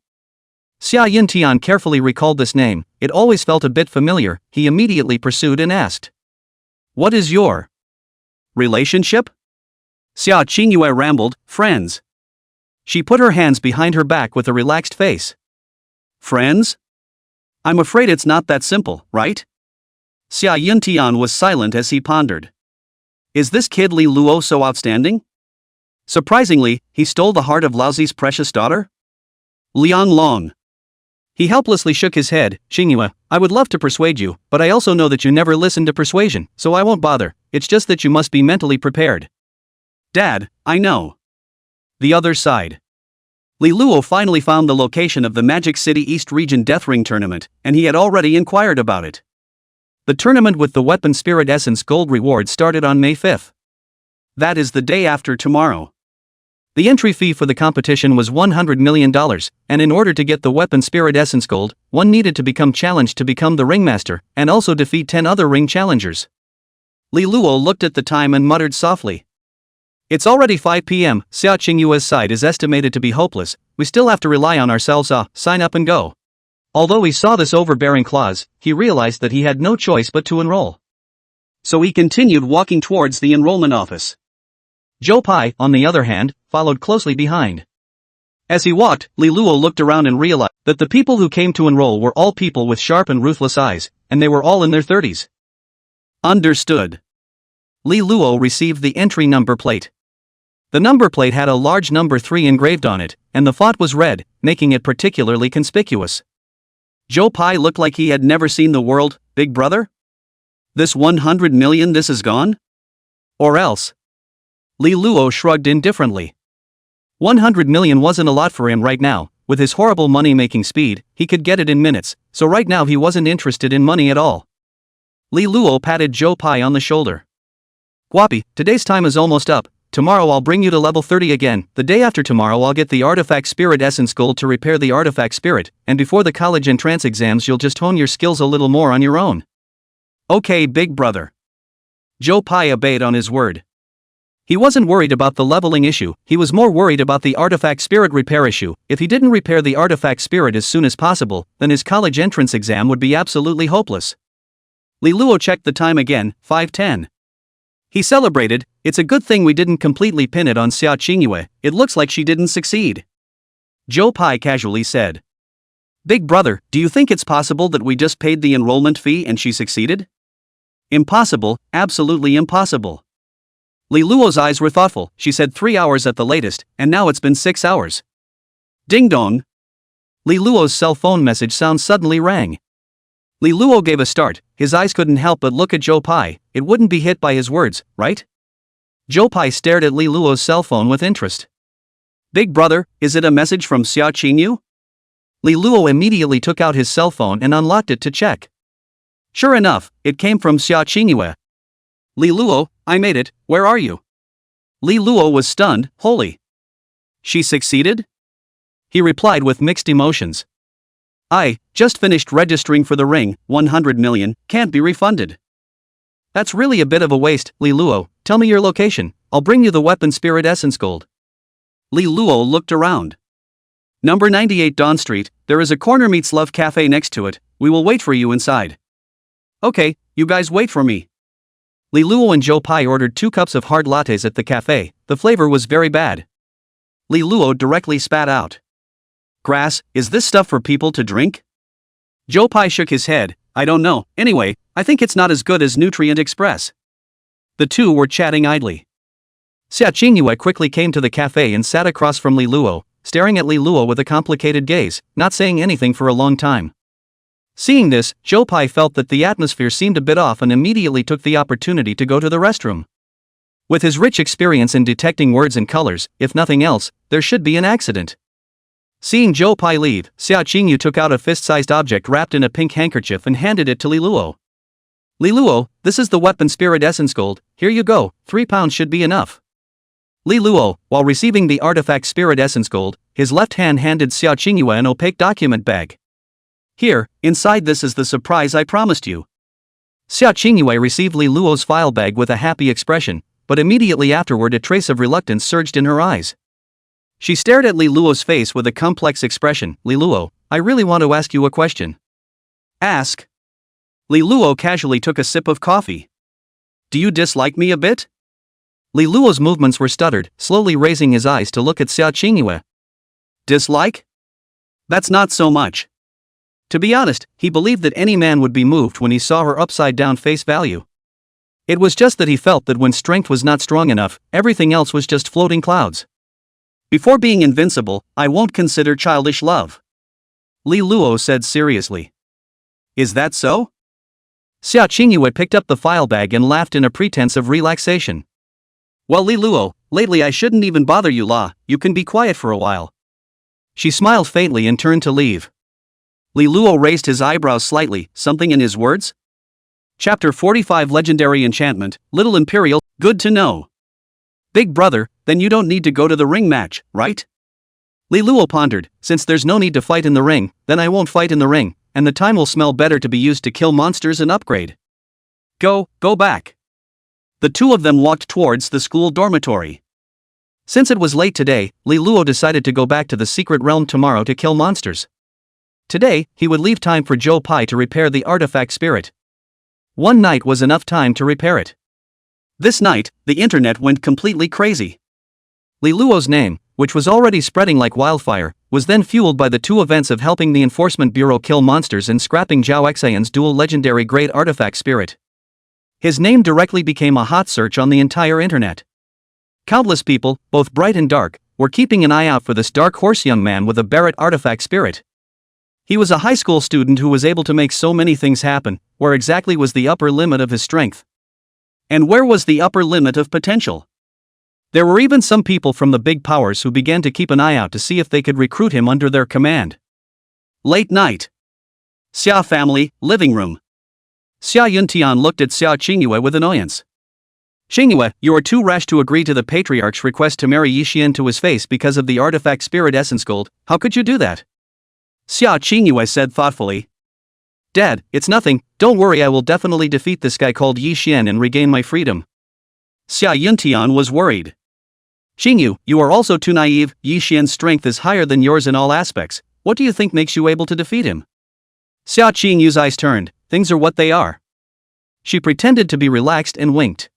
Xia Yuntian carefully recalled this name. It always felt a bit familiar. He immediately pursued and asked, what is your relationship? Xia Qingyue rambled, friends. She put her hands behind her back with a relaxed face. Friends? I'm afraid it's not that simple, right? Xia Yuntian was silent as he pondered. Is this kid Li Luo so outstanding? Surprisingly, he stole the heart of Laozi's precious daughter? Liang Long. He helplessly shook his head. Qingyue, I would love to persuade you, but I also know that you never listen to persuasion, so I won't bother. It's just that you must be mentally prepared. Dad, I know. The other side. Li Luo finally found the location of the Magic City East Region Death Ring tournament, and he had already inquired about it. The tournament with the Weapon Spirit Essence Gold reward started on May 5th. That is the day after tomorrow. The entry fee for the competition was $100 million, and in order to get the Weapon Spirit Essence Gold, one needed to become challenged to become the ringmaster, and also defeat 10 other ring challengers. Li Luo looked at the time and muttered softly. It's already 5 p.m., Xia Qingyue's side is estimated to be hopeless, we still have to rely on ourselves, sign up and go. Although he saw this overbearing clause, he realized that he had no choice but to enroll. So he continued walking towards the enrollment office. Zhou Pai, on the other hand, followed closely behind. As he walked, Li Luo looked around and realized that the people who came to enroll were all people with sharp and ruthless eyes, and they were all in their 30s. Understood. Li Luo received the entry number plate. The number plate had a large number 3 engraved on it, and the font was red, making it particularly conspicuous. Zhou Pai looked like he had never seen the world. Big brother? This 100 million, this is gone? Or else? Li Luo shrugged indifferently. 100 million wasn't a lot for him right now. With his horrible money-making speed, he could get it in minutes, so right now he wasn't interested in money at all. Li Luo patted Zhou Pai on the shoulder. Guapi, today's time is almost up. Tomorrow I'll bring you to level 30 again. The day after tomorrow I'll get the Artifact Spirit Essence Gold to repair the Artifact Spirit, and before the college entrance exams you'll just hone your skills a little more on your own. Okay, big brother. Zhou Pai obeyed on his word. He wasn't worried about the leveling issue, he was more worried about the Artifact Spirit repair issue. If he didn't repair the Artifact Spirit as soon as possible, then his college entrance exam would be absolutely hopeless. Li Luo checked the time again, 5:10. He celebrated, it's a good thing we didn't completely pin it on Xia Qingyue, it looks like she didn't succeed. Zhou Pai casually said. Big brother, do you think it's possible that we just paid the enrollment fee and she succeeded? Impossible, absolutely impossible. Li Luo's eyes were thoughtful. She said 3 hours at the latest, and now it's been 6 hours. Ding dong. Li Luo's cell phone message sound suddenly rang. Li Luo gave a start, his eyes couldn't help but look at Zhou Pai. It wouldn't be hit by his words, right? Zhou Pai stared at Li Luo's cell phone with interest. Big brother, is it a message from Xia Qingyue? Li Luo immediately took out his cell phone and unlocked it to check. Sure enough, it came from Xia Qingyue. Li Luo, I made it, where are you? Li Luo was stunned. Holy. She succeeded? He replied with mixed emotions. I just finished registering for the ring, 100 million, can't be refunded. That's really a bit of a waste, Li Luo, Tell me your location, I'll bring you the weapon spirit essence gold. Li Luo looked around. Number 98 Dawn Street, there is a corner meets love cafe next to it, we will wait for you inside. Okay, you guys wait for me. Li Luo and Joe Pai ordered 2 cups of hard lattes at the cafe, the flavor was very bad. Li Luo directly spat out. Grass, is this stuff for people to drink? Joe Pai shook his head, I don't know, anyway, I think it's not as good as Nutrient Express. The two were chatting idly. Xia Qingyue quickly came to the cafe and sat across from Li Luo, staring at Li Luo with a complicated gaze, not saying anything for a long time. Seeing this, Joe Pai felt that the atmosphere seemed a bit off and immediately took the opportunity to go to the restroom. With his rich experience in detecting words and colors, if nothing else, there should be an accident. Seeing Joe Pai leave, Xia Qingyu took out a fist-sized object wrapped in a pink handkerchief and handed it to Li Luo. Li Luo, this is the weapon spirit essence gold, here you go, 3 pounds should be enough. Li Luo, while receiving the artifact spirit essence gold, his left hand handed Xia Qingyue an opaque document bag. Here, inside this is the surprise I promised you. Xia Qingyue received Li Luo's file bag with a happy expression, but immediately afterward a trace of reluctance surged in her eyes. She stared at Li Luo's face with a complex expression. Li Luo, I really want to ask you a question. Ask. Li Luo casually took a sip of coffee. Do you dislike me a bit? Li Luo's movements were stuttered, slowly raising his eyes to look at Xia Qingyue. Dislike? That's not so much. To be honest, he believed that any man would be moved when he saw her upside-down face value. It was just that he felt that when strength was not strong enough, everything else was just floating clouds. Before being invincible, I won't consider childish love. Li Luo said seriously. Is that so? Xia Qingyue picked up the file bag and laughed in a pretense of relaxation. Well, Li Luo, lately I shouldn't even bother you, you can be quiet for a while. She smiled faintly and turned to leave. Li Luo raised his eyebrows slightly, something in his words? Chapter 45 Legendary Enchantment, Little Imperial, good to know. Big brother, then you don't need to go to the ring match, right? Li Luo pondered, since there's no need to fight in the ring, then I won't fight in the ring, and the time will smell better to be used to kill monsters and upgrade. Go back. The two of them walked towards the school dormitory. Since it was late today, Li Luo decided to go back to the secret realm tomorrow to kill monsters. Today, he would leave time for Joe Pai to repair the artifact spirit. One night was enough time to repair it. This night, the internet went completely crazy. Li Luo's name, which was already spreading like wildfire, was then fueled by the two events of helping the Enforcement Bureau kill monsters and scrapping Zhao Xian's dual legendary grade artifact spirit. His name directly became a hot search on the entire internet. Countless people, both bright and dark, were keeping an eye out for this dark horse young man with a Barrett artifact spirit. He was a high school student who was able to make so many things happen. Where exactly was the upper limit of his strength? And where was the upper limit of potential? There were even some people from the big powers who began to keep an eye out to see if they could recruit him under their command. Late night. Xia family, living room. Xia Yuntian looked at Xia Qingyue with annoyance. Qingyue, you are too rash to agree to the patriarch's request to marry Yixian to his face because of the artifact spirit essence gold. How could you do that? Xia Qingyue said thoughtfully. Dad, it's nothing, don't worry, I will definitely defeat this guy called Yixian and regain my freedom. Xia Yuntian was worried. Qingyu, you are also too naive, Yixian's strength is higher than yours in all aspects, what do you think makes you able to defeat him? Xia Qingyu's eyes turned, things are what they are. She pretended to be relaxed and winked.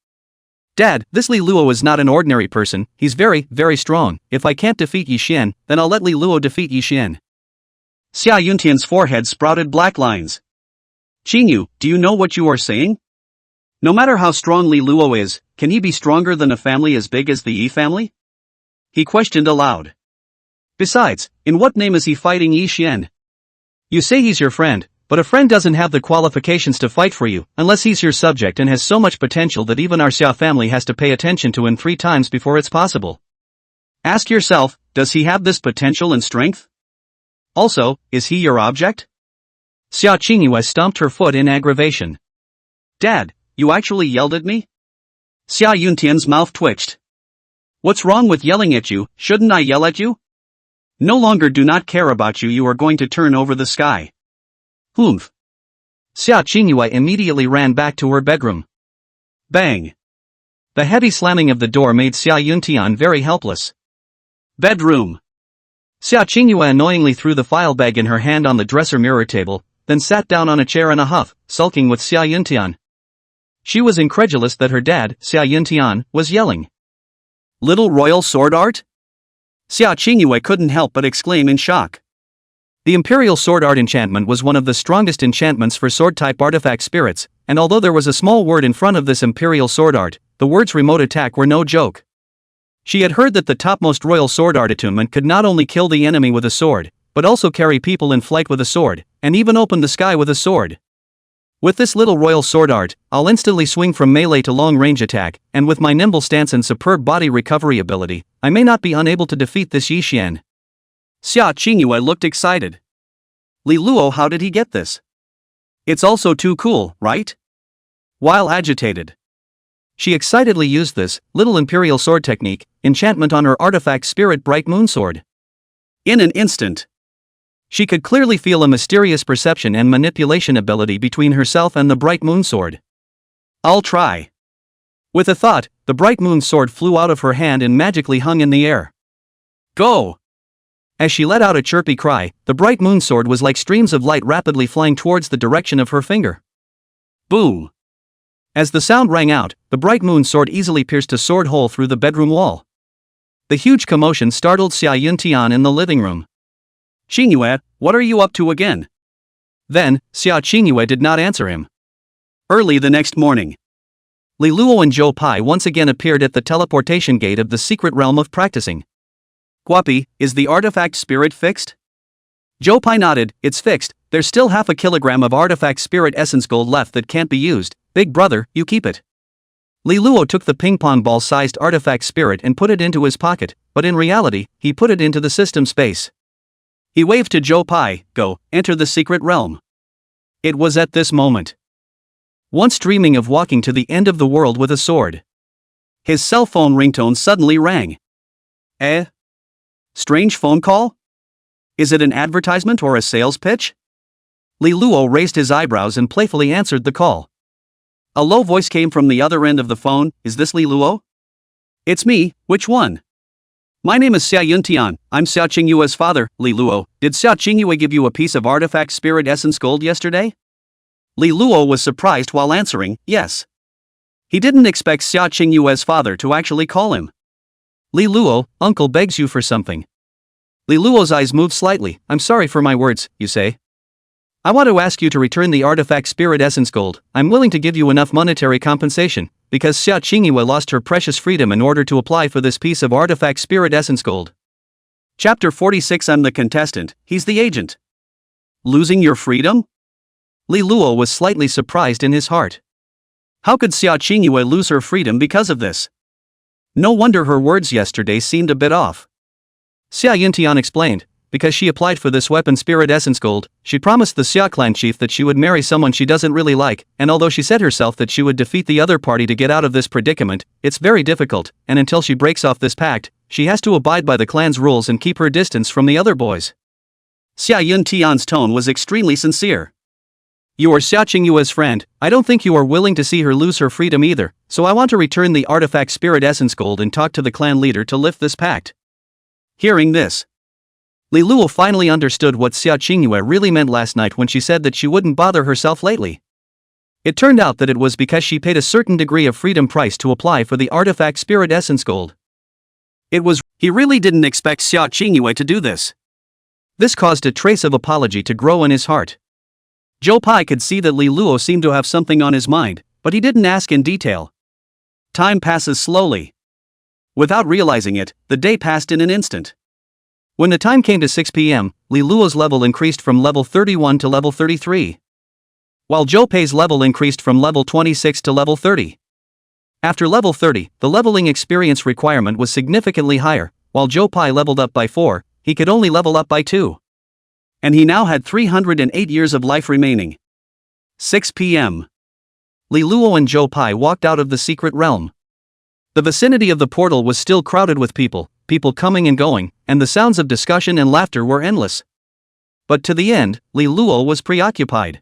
Dad, this Li Luo is not an ordinary person, he's very, very strong, if I can't defeat Yixian, then I'll let Li Luo defeat Yixian. Xia Yuntian's forehead sprouted black lines. Qingyu, do you know what you are saying? No matter how strong Li Luo is, can he be stronger than a family as big as the Yi family? He questioned aloud. Besides, in what name is he fighting Yixian? You say he's your friend, but a friend doesn't have the qualifications to fight for you, unless he's your subject and has so much potential that even our Xia family has to pay attention to him 3 times before it's possible. Ask yourself, does he have this potential and strength? Also, is he your object? Xia Qingyue stomped her foot in aggravation. Dad, you actually yelled at me? Xia Yuntian's mouth twitched. What's wrong with yelling at you, shouldn't I yell at you? No longer do not care about you, you are going to turn over the sky. Humph. Xia Qingyue immediately ran back to her bedroom. Bang. The heavy slamming of the door made Xia Yuntian very helpless. Bedroom. Xia Qingyue annoyingly threw the file bag in her hand on the dresser mirror table, then sat down on a chair in a huff, sulking with Xia Yuntian. She was incredulous that her dad, Xia Yuntian, was yelling. Little royal sword art? Xia Qingyue couldn't help but exclaim in shock. The Imperial Sword Art enchantment was one of the strongest enchantments for sword-type artifact spirits, and although there was a small word in front of this Imperial Sword Art, the words remote attack were no joke. She had heard that the topmost Royal Sword Art attunement could not only kill the enemy with a sword, but also carry people in flight with a sword, and even open the sky with a sword. With this little Royal Sword Art, I'll instantly swing from melee to long-range attack, and with my nimble stance and superb body recovery ability, I may not be unable to defeat this Yixian. Xia Qingyue looked excited. Li Luo, how did he get this? It's also too cool, right? While agitated, she excitedly used this little Imperial Sword technique enchantment on her artifact spirit Bright Moon Sword. In an instant, she could clearly feel a mysterious perception and manipulation ability between herself and the Bright Moon Sword. I'll try. With a thought, the Bright Moon Sword flew out of her hand and magically hung in the air. Go! As she let out a chirpy cry, the Bright Moon Sword was like streams of light rapidly flying towards the direction of her finger. Boom! As the sound rang out, the Bright Moon Sword easily pierced a sword hole through the bedroom wall. The huge commotion startled Xia Yuntian in the living room. Qingyue, what are you up to again? Then, Xia Qingyue did not answer him. Early the next morning, Li Luo and Zhou Pai once again appeared at the teleportation gate of the secret realm of practicing. Guapi, is the artifact spirit fixed? Zhou Pai nodded, it's fixed, there's still 0.5 kilogram of artifact spirit essence gold left that can't be used, big brother, you keep it. Li Luo took the ping-pong ball-sized artifact spirit and put it into his pocket, but in reality, he put it into the system space. He waved to Zhou Pai, go, enter the secret realm. It was at this moment. Once dreaming of walking to the end of the world with a sword, his cell phone ringtone suddenly rang. Strange phone call? Is it an advertisement or a sales pitch? Li Luo raised his eyebrows and playfully answered the call. A low voice came from the other end of the phone, is this Li Luo? It's me, which one? My name is Xia Yuntian, I'm Xia Qingyue's father, Li Luo. Did Xia Qingyue give you a piece of artifact spirit essence gold yesterday? Li Luo was surprised while answering, yes. He didn't expect Xia Qingyue's father to actually call him. Li Luo, uncle begs you for something. Li Luo's eyes moved slightly. I'm sorry for my words, you say. I want to ask you to return the artifact spirit essence gold. I'm willing to give you enough monetary compensation, because Xia Qingyue lost her precious freedom in order to apply for this piece of artifact spirit essence gold. Chapter 46. I'm the contestant, he's the agent. Losing your freedom? Li Luo was slightly surprised in his heart. How could Xia Qingyue lose her freedom because of this? No wonder her words yesterday seemed a bit off. Xia Yuntian explained, because she applied for this weapon spirit essence gold, she promised the Xia clan chief that she would marry someone she doesn't really like, and although she said herself that she would defeat the other party to get out of this predicament, it's very difficult, and until she breaks off this pact, she has to abide by the clan's rules and keep her distance from the other boys. Xia Yuntian's tone was extremely sincere. You are Xia Qingyue's friend, I don't think you are willing to see her lose her freedom either, so I want to return the artifact spirit essence gold and talk to the clan leader to lift this pact. Hearing this, Li Luo finally understood what Xia Qingyue really meant last night when she said that she wouldn't bother herself lately. It turned out that it was because she paid a certain degree of freedom price to apply for the artifact spirit essence gold. He really didn't expect Xia Qingyue to do this. This caused a trace of apology to grow in his heart. Zhou Pai could see that Li Luo seemed to have something on his mind, but he didn't ask in detail. Time passes slowly. Without realizing it, the day passed in an instant. When the time came to 6 p.m., Li Luo's level increased from level 31 to level 33. While Zhou Pei's level increased from level 26 to level 30. After level 30, the leveling experience requirement was significantly higher, while Zhou Pai leveled up by 4, he could only level up by 2. And he now had 308 years of life remaining. 6 p.m. Li Luo and Zhou Pai walked out of the secret realm. The vicinity of the portal was still crowded with people coming and going, and the sounds of discussion and laughter were endless. But to the end, Li Luo was preoccupied.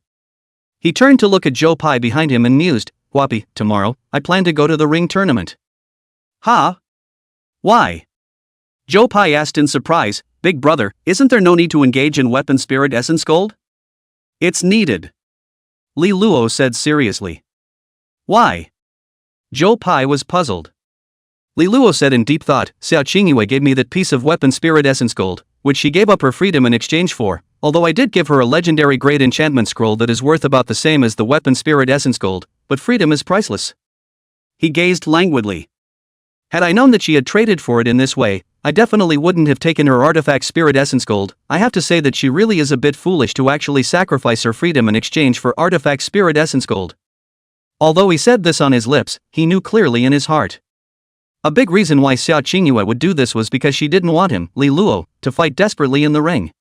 He turned to look at Zhou Pai behind him and mused, Guapi, tomorrow, I plan to go to the ring tournament. Huh? Why? Joe Pai asked in surprise. Big brother, isn't there no need to engage in weapon spirit essence gold? It's needed. Li Luo said seriously. Why? Joe Pai was puzzled. Li Luo said in deep thought, Xiao Qingyue gave me that piece of weapon spirit essence gold, which she gave up her freedom in exchange for, although I did give her a legendary great enchantment scroll that is worth about the same as the weapon spirit essence gold, but freedom is priceless. He gazed languidly. Had I known that she had traded for it in this way, I definitely wouldn't have taken her artifact spirit essence gold. I have to say that she really is a bit foolish to actually sacrifice her freedom in exchange for artifact spirit essence gold. Although he said this on his lips, he knew clearly in his heart. A big reason why Xiao Qingyue would do this was because she didn't want him, Li Luo, to fight desperately in the ring.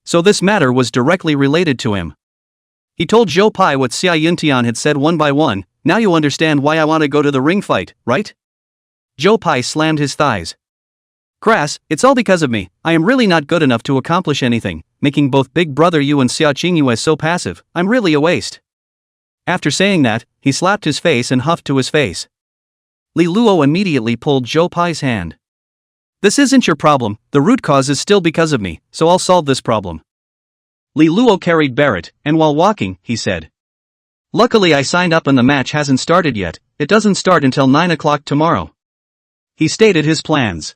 So this matter was directly related to him. He told Zhou Pai what Xia Yuntian had said one by one. Now you understand why I want to go to the ring fight, right? Zhou Pai slammed his thighs. Grass, it's all because of me. I am really not good enough to accomplish anything, making both Big Brother you and Xiao Qingyue so passive. I'm really a waste. After saying that, he slapped his face and huffed to his face. Li Luo immediately pulled Zhou Pai's hand. This isn't your problem, the root cause is still because of me, so I'll solve this problem. Li Luo carried Barrett, and while walking, he said. Luckily I signed up and the match hasn't started yet, it doesn't start until 9 o'clock tomorrow. He stated his plans.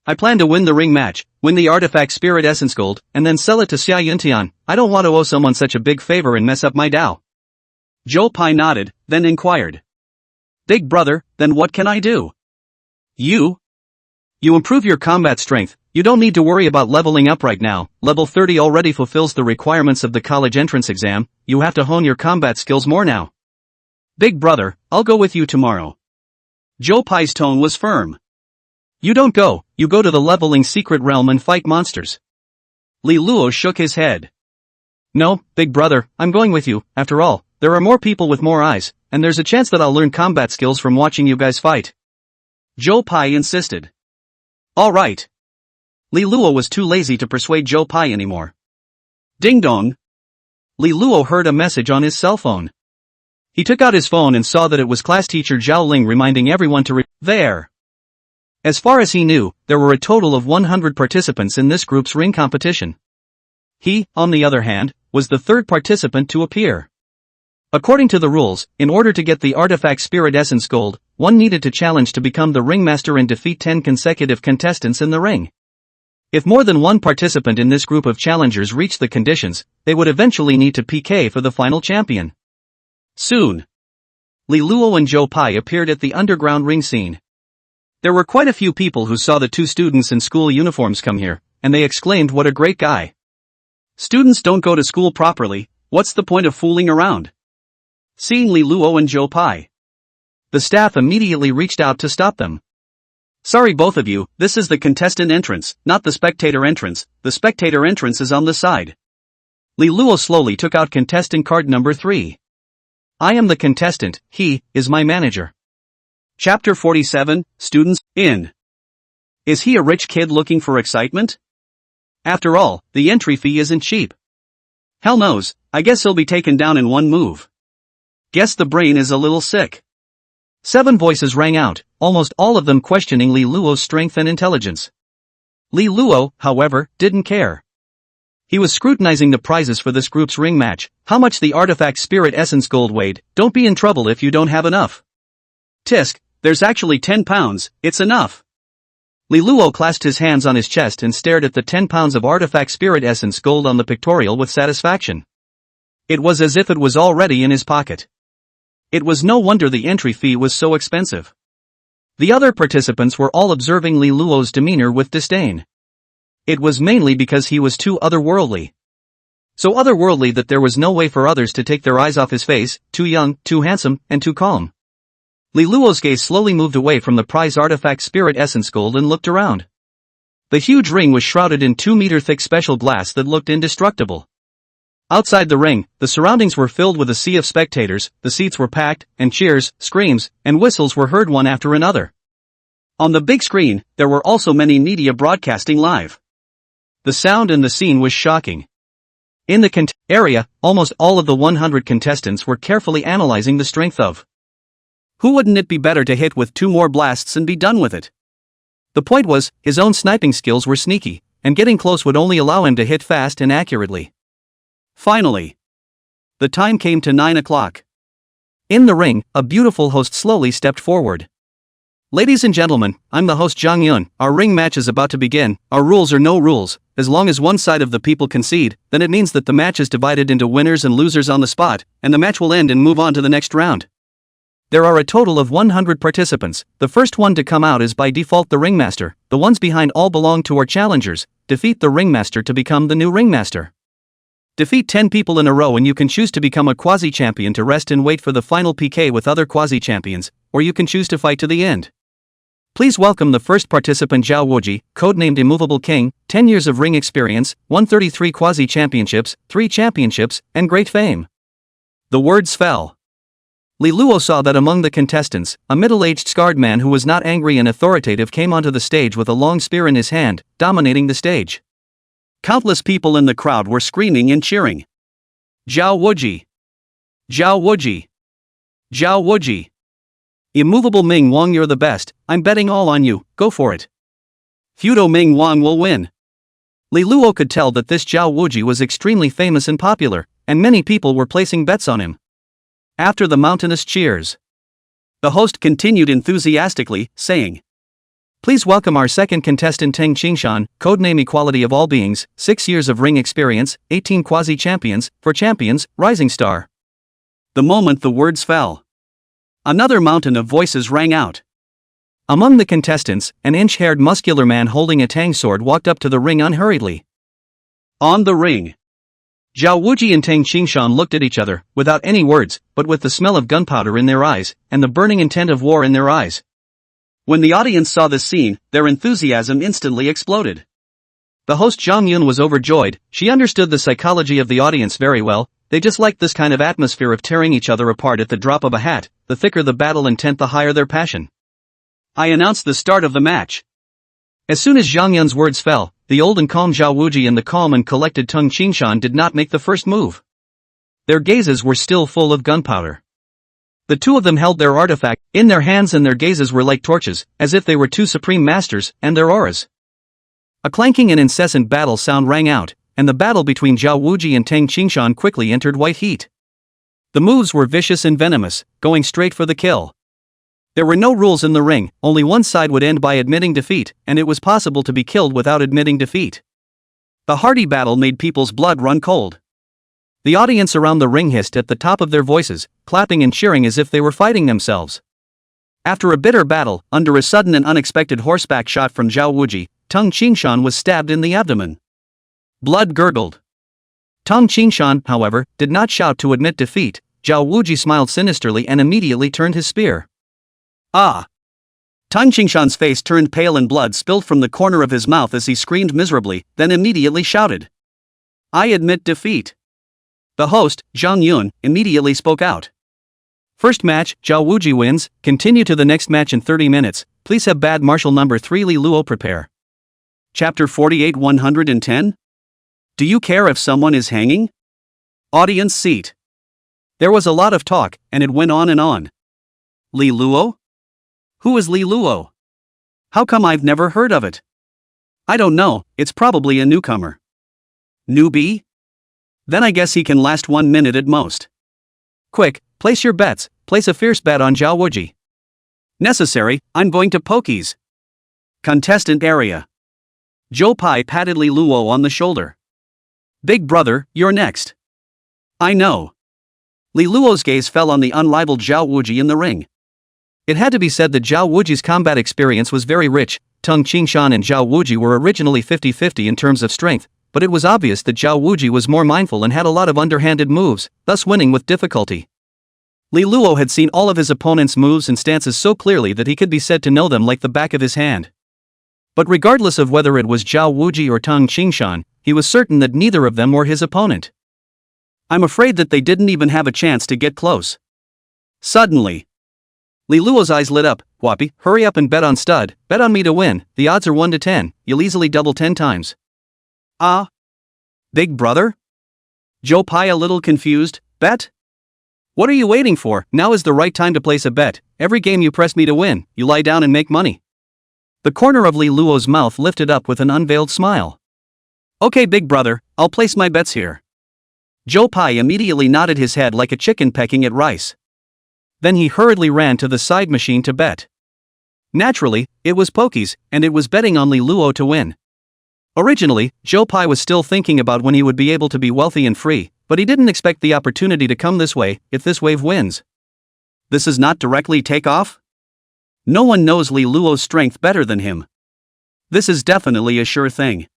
I plan to win the ring match, win the artifact spirit essence gold, and then sell it to Xia Yuntian. I don't want to owe someone such a big favor and mess up my Dao. Zhou Pai nodded, then inquired. Big brother, then what can I do? You improve your combat strength, you don't need to worry about leveling up right now, level 30 already fulfills the requirements of the college entrance exam, you have to hone your combat skills more now. Big brother, I'll go with you tomorrow. Zhou Pai's tone was firm. You don't go, you go to the leveling secret realm and fight monsters. Li Luo shook his head. No, big brother, I'm going with you, after all, there are more people with more eyes, and there's a chance that I'll learn combat skills from watching you guys fight. Zhou Pai insisted. All right. Li Luo was too lazy to persuade Zhou Pai anymore. Ding dong. Li Luo heard a message on his cell phone. He took out his phone and saw that it was class teacher Zhao Ling reminding everyone to there. As far as he knew, there were a total of 100 participants in this group's ring competition. He, on the other hand, was the third participant to appear. According to the rules, in order to get the artifact spirit essence gold, one needed to challenge to become the ringmaster and defeat 10 consecutive contestants in the ring. If more than one participant in this group of challengers reached the conditions, they would eventually need to PK for the final champion. Soon, Li Luo and Zhou Pai appeared at the underground ring scene. There were quite a few people who saw the two students in school uniforms come here, and they exclaimed, what a great guy. Students don't go to school properly, what's the point of fooling around? Seeing Li Luo and Zhou Pai, the staff immediately reached out to stop them. Sorry both of you, this is the contestant entrance, not the spectator entrance, the spectator entrance is on the side. Li Luo slowly took out contestant card number 3. I am the contestant, he is my manager. Chapter 47, Students, in. Is he a rich kid looking for excitement? After all, the entry fee isn't cheap. Hell knows, I guess he'll be taken down in one move. Guess the brain is a little sick. 7 voices rang out, almost all of them questioning Li Luo's strength and intelligence. Li Luo, however, didn't care. He was scrutinizing the prizes for this group's ring match, how much the artifact spirit essence gold weighed, don't be in trouble if you don't have enough. Tisk, there's actually 10 pounds, it's enough. Li Luo clasped his hands on his chest and stared at the 10 pounds of artifact spirit essence gold on the pictorial with satisfaction. It was as if it was already in his pocket. It was no wonder the entry fee was so expensive. The other participants were all observing Li Luo's demeanor with disdain. It was mainly because he was too otherworldly. So otherworldly that there was no way for others to take their eyes off his face, too young, too handsome, and too calm. Li Luo's gaze slowly moved away from the prize artifact spirit essence gold and looked around. The huge ring was shrouded in 2-meter thick special glass that looked indestructible. Outside the ring, the surroundings were filled with a sea of spectators, the seats were packed, and cheers, screams, and whistles were heard one after another. On the big screen, there were also many media broadcasting live. The sound and the scene was shocking. In the area, almost all of the 100 contestants were carefully analyzing the strength of Who wouldn't it be better to hit with 2 more blasts and be done with it? The point was, his own sniping skills were sneaky, and getting close would only allow him to hit fast and accurately. Finally, the time came to 9 o'clock. In the ring, a beautiful host slowly stepped forward. Ladies and gentlemen, I'm the host Jang Yun. Our ring match is about to begin. Our rules are no rules. As long as one side of the people concede, then it means that the match is divided into winners and losers on the spot, and the match will end and move on to the next round. There are a total of 100 participants. The first one to come out is by default the ringmaster. The ones behind all belong to our challengers. Defeat the ringmaster to become the new ringmaster. Defeat 10 people in a row and you can choose to become a quasi-champion to rest and wait for the final PK with other quasi-champions, or you can choose to fight to the end. Please welcome the first participant Zhao Wuji, codenamed Immovable King, 10 years of ring experience, 133 quasi-championships, 3 championships, and great fame. The words fell. Li Luo saw that among the contestants, a middle-aged scarred man who was not angry and authoritative came onto the stage with a long spear in his hand, dominating the stage. Countless people in the crowd were screaming and cheering. Zhao Wuji! Zhao Wuji! Zhao Wuji! Immovable Ming Wang, you're the best, I'm betting all on you, go for it. Feudo Ming Wang will win. Li Luo could tell that this Zhao Wuji was extremely famous and popular, and many people were placing bets on him. After the mountainous cheers, the host continued enthusiastically, saying, Please welcome our second contestant Teng Qingshan, codename Equality of All Beings, 6 years of ring experience, 18 quasi-champions, for champions, rising star. The moment the words fell, another mountain of voices rang out. Among the contestants, an inch-haired muscular man holding a tang sword walked up to the ring unhurriedly. On the ring, Zhao Wuji and Teng Qingshan looked at each other, without any words, but with the smell of gunpowder in their eyes, and the burning intent of war in their eyes. When the audience saw this scene, their enthusiasm instantly exploded. The host Zhang Yun was overjoyed. She understood the psychology of the audience very well. They just liked this kind of atmosphere of tearing each other apart at the drop of a hat. The thicker the battle intent, the higher their passion. I announced the start of the match. As soon as Zhang Yun's words fell, the old and calm Zhao Wuji and the calm and collected Teng Qingshan did not make the first move. Their gazes were still full of gunpowder. The two of them held their artifact in their hands and their gazes were like torches, as if they were two supreme masters, and their auras. A clanking and incessant battle sound rang out, and the battle between Zhao Wuji and Teng Qingshan quickly entered white heat. The moves were vicious and venomous, going straight for the kill. There were no rules in the ring, only one side would end by admitting defeat, and it was possible to be killed without admitting defeat. The hearty battle made people's blood run cold. The audience around the ring hissed at the top of their voices, clapping and cheering as if they were fighting themselves. After a bitter battle, under a sudden and unexpected horseback shot from Zhao Wuji, Teng Qingshan was stabbed in the abdomen. Blood gurgled. Teng Qingshan, however, did not shout to admit defeat. Zhao Wuji smiled sinisterly and immediately turned his spear. Ah! Teng Qingshan's face turned pale and blood spilled from the corner of his mouth as he screamed miserably, then immediately shouted, I admit defeat. The host, Zhang Yun, immediately spoke out. First match, Zhao Wuji wins. Continue to the next match in 30 minutes. Please have bad marshal number 3 Li Luo prepare. Chapter 48 110? Do you care if someone is hanging? Audience seat. There was a lot of talk, and it went on and on. Li Luo? Who is Li Luo? How come I've never heard of it? I don't know, it's probably a newcomer. Newbie? Then I guess he can last 1 minute at most. Quick, place your bets, place a fierce bet on Zhao Wuji. Necessary, I'm going to pokies. Contestant area. Zhou Pai patted Li Luo on the shoulder. Big brother, you're next. I know. Li Luo's gaze fell on the unrivaled Zhao Wuji in the ring. It had to be said that Zhao Wuji's combat experience was very rich. Teng Qingshan and Zhao Wuji were originally 50-50 in terms of strength, but it was obvious that Zhao Wuji was more mindful and had a lot of underhanded moves, thus winning with difficulty. Li Luo had seen all of his opponent's moves and stances so clearly that he could be said to know them like the back of his hand. But regardless of whether it was Zhao Wuji or Teng Qingshan, he was certain that neither of them were his opponent. I'm afraid that they didn't even have a chance to get close. Suddenly, Li Luo's eyes lit up. Guapi, hurry up and bet on stud, bet on me to win, the odds are 1 to 10, you'll easily double 10 times. Ah? Big brother? Zhou Pai a little confused, bet? What are you waiting for? Now is the right time to place a bet. Every game you press me to win, you lie down and make money. The corner of Li Luo's mouth lifted up with an unveiled smile. Okay, big brother, I'll place my bets here. Zhou Pai immediately nodded his head like a chicken pecking at rice. Then he hurriedly ran to the side machine to bet. Naturally, it was pokies, and it was betting on Li Luo to win. Originally, Zhou Pai was still thinking about when he would be able to be wealthy and free, but he didn't expect the opportunity to come this way if this wave wins. This is not directly takeoff? No one knows Li Luo's strength better than him. This is definitely a sure thing.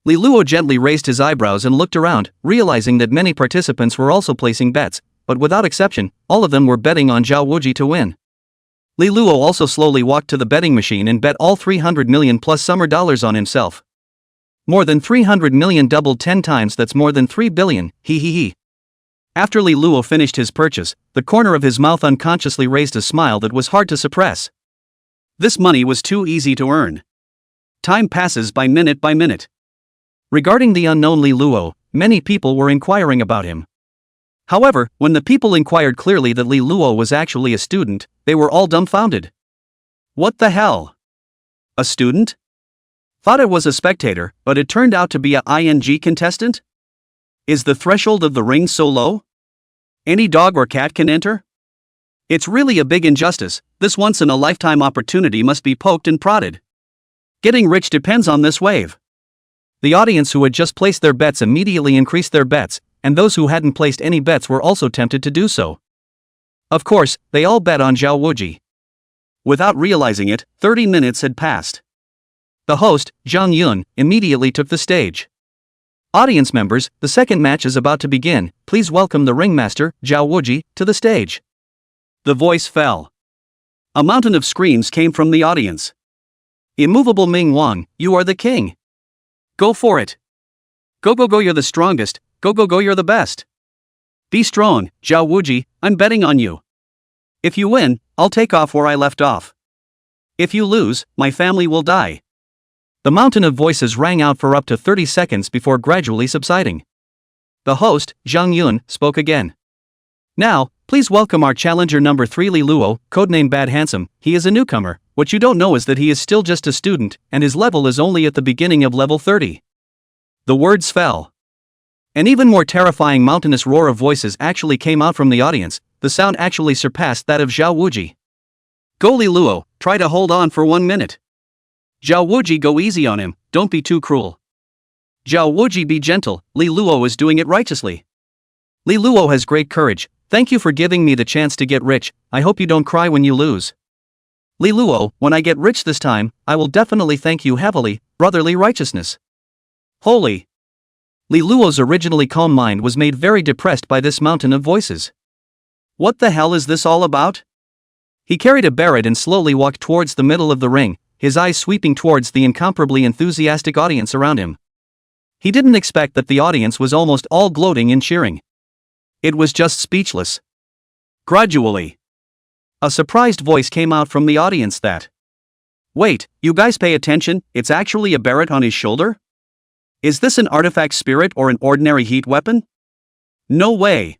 Li Luo gently raised his eyebrows and looked around, realizing that many participants were also placing bets, but without exception, all of them were betting on Zhao Wuji to win. Li Luo also slowly walked to the betting machine and bet all 300 million plus summer dollars on himself. More than 300 million doubled 10 times, that's more than 3 billion, he. After Li Luo finished his purchase, the corner of his mouth unconsciously raised a smile that was hard to suppress. This money was too easy to earn. Time passes by minute. Regarding the unknown Li Luo, many people were inquiring about him. However, when the people inquired clearly that Li Luo was actually a student, they were all dumbfounded. What the hell? A student? Thought it was a spectator, but it turned out to be a ING contestant? Is the threshold of the ring so low? Any dog or cat can enter? It's really a big injustice. This once-in-a-lifetime opportunity must be poked and prodded. Getting rich depends on this wave. The audience who had just placed their bets immediately increased their bets, and those who hadn't placed any bets were also tempted to do so. Of course, they all bet on Zhao Wuji. Without realizing it, 30 minutes had passed. The host, Zhang Yun, immediately took the stage. Audience members, the second match is about to begin. Please welcome the ringmaster, Zhao Wuji, to the stage. The voice fell. A mountain of screams came from the audience. Immovable Ming Wang, you are the king. Go for it. Go, you're the strongest. Go, you're the best. Be strong, Zhao Wuji, I'm betting on you. If you win, I'll take off where I left off. If you lose, my family will die. The mountain of voices rang out for up to 30 seconds before gradually subsiding. The host, Zhang Yun, spoke again. Now, please welcome our challenger number 3 Li Luo, codename Bad Handsome. He is a newcomer. What you don't know is that he is still just a student, and his level is only at the beginning of level 30. The words fell. An even more terrifying mountainous roar of voices actually came out from the audience. The sound actually surpassed that of Zhao Wuji. Go Li Luo, try to hold on for 1 minute. Zhao Wuji, go easy on him, don't be too cruel. Zhao Wuji, be gentle, Li Luo is doing it righteously. Li Luo has great courage, thank you for giving me the chance to get rich, I hope you don't cry when you lose. Li Luo, when I get rich this time, I will definitely thank you heavily, brotherly righteousness. Holy. Li Luo's originally calm mind was made very depressed by this mountain of voices. What the hell is this all about? He carried a Barrett and slowly walked towards the middle of the ring, his eyes sweeping towards the incomparably enthusiastic audience around him. He didn't expect that the audience was almost all gloating and cheering. It was just speechless. Gradually, a surprised voice came out from the audience that, wait, you guys pay attention, it's actually a Barrett on his shoulder? Is this an artifact spirit or an ordinary heat weapon? No way.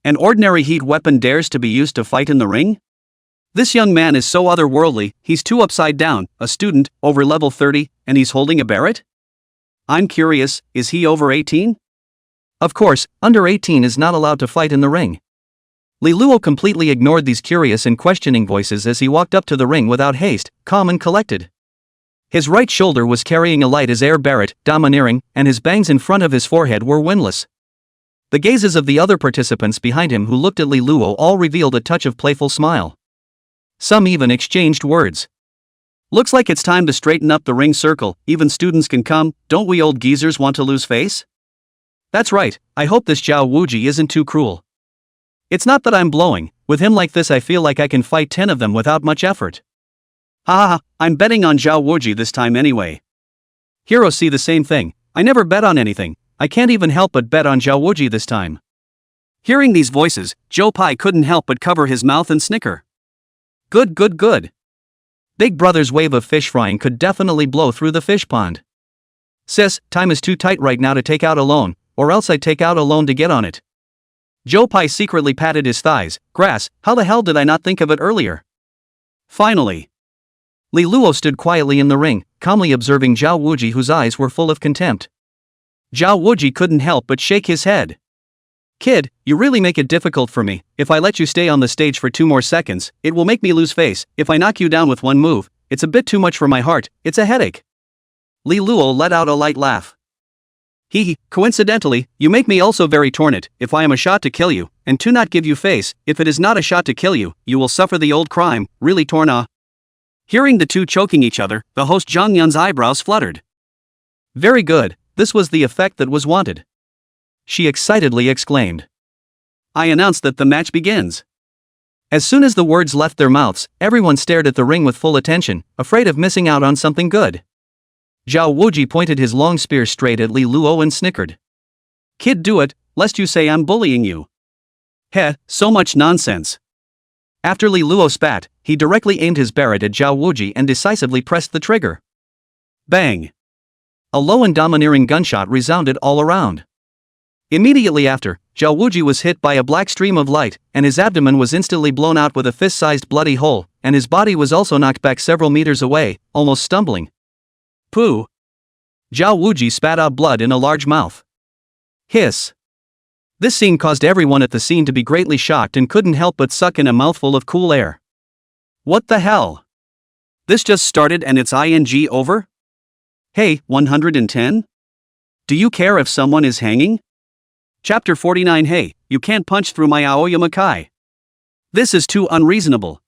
An ordinary heat weapon dares to be used to fight in the ring? This young man is so otherworldly, he's too upside down, a student, over level 30, and he's holding a Barrett? I'm curious, is he over 18? Of course, under 18 is not allowed to fight in the ring. Li Luo completely ignored these curious and questioning voices as he walked up to the ring without haste, calm and collected. His right shoulder was carrying a light as air Barrett, domineering, and his bangs in front of his forehead were windless. The gazes of the other participants behind him who looked at Li Luo all revealed a touch of playful smile. Some even exchanged words. Looks like it's time to straighten up the ring circle, even students can come, don't we old geezers want to lose face? That's right, I hope this Zhao Wuji isn't too cruel. It's not that I'm blowing, with him like this I feel like I can fight 10 of them without much effort. Haha, I'm betting on Zhao Wuji this time anyway. Heroes see the same thing, I never bet on anything, I can't even help but bet on Zhao Wuji this time. Hearing these voices, Zhou Pai couldn't help but cover his mouth and snicker. Good. Big Brother's wave of fish frying could definitely blow through the fish pond. Sis, time is too tight right now to take out a loan, or else I'd take out a loan to get on it. Zhou Pai secretly patted his thighs. Grass, how the hell did I not think of it earlier? Finally. Li Luo stood quietly in the ring, calmly observing Zhao Wuji, whose eyes were full of contempt. Zhao Wuji couldn't help but shake his head. Kid, you really make it difficult for me. If I let you stay on the stage for 2 more seconds, it will make me lose face. If I knock you down with one move, it's a bit too much for my heart, it's a headache. Li Luo let out a light laugh. Hee, coincidentally, you make me also very torn. If I am a shot to kill you, and to not give you face, if it is not a shot to kill you, you will suffer the old crime, really torn ah. Hearing the two choking each other, the host Zhang Yun's eyebrows fluttered. Very good, this was the effect that was wanted. She excitedly exclaimed. I announce that the match begins. As soon as the words left their mouths, everyone stared at the ring with full attention, afraid of missing out on something good. Zhao Wuji pointed his long spear straight at Li Luo and snickered. Kid, do it, lest you say I'm bullying you. Heh, so much nonsense. After Li Luo spat, he directly aimed his Barrett at Zhao Wuji and decisively pressed the trigger. Bang! A low and domineering gunshot resounded all around. Immediately after, Zhao Wuji was hit by a black stream of light, and his abdomen was instantly blown out with a fist-sized bloody hole, and his body was also knocked back several meters away, almost stumbling. Pooh! Zhao Wuji spat out blood in a large mouth. Hiss! This scene caused everyone at the scene to be greatly shocked and couldn't help but suck in a mouthful of cool air. What the hell? This just started and it's ing over? Hey, 110? Do you care if someone is hanging? Chapter 49. Hey, you can't punch through my Aoyamakai. This is too unreasonable.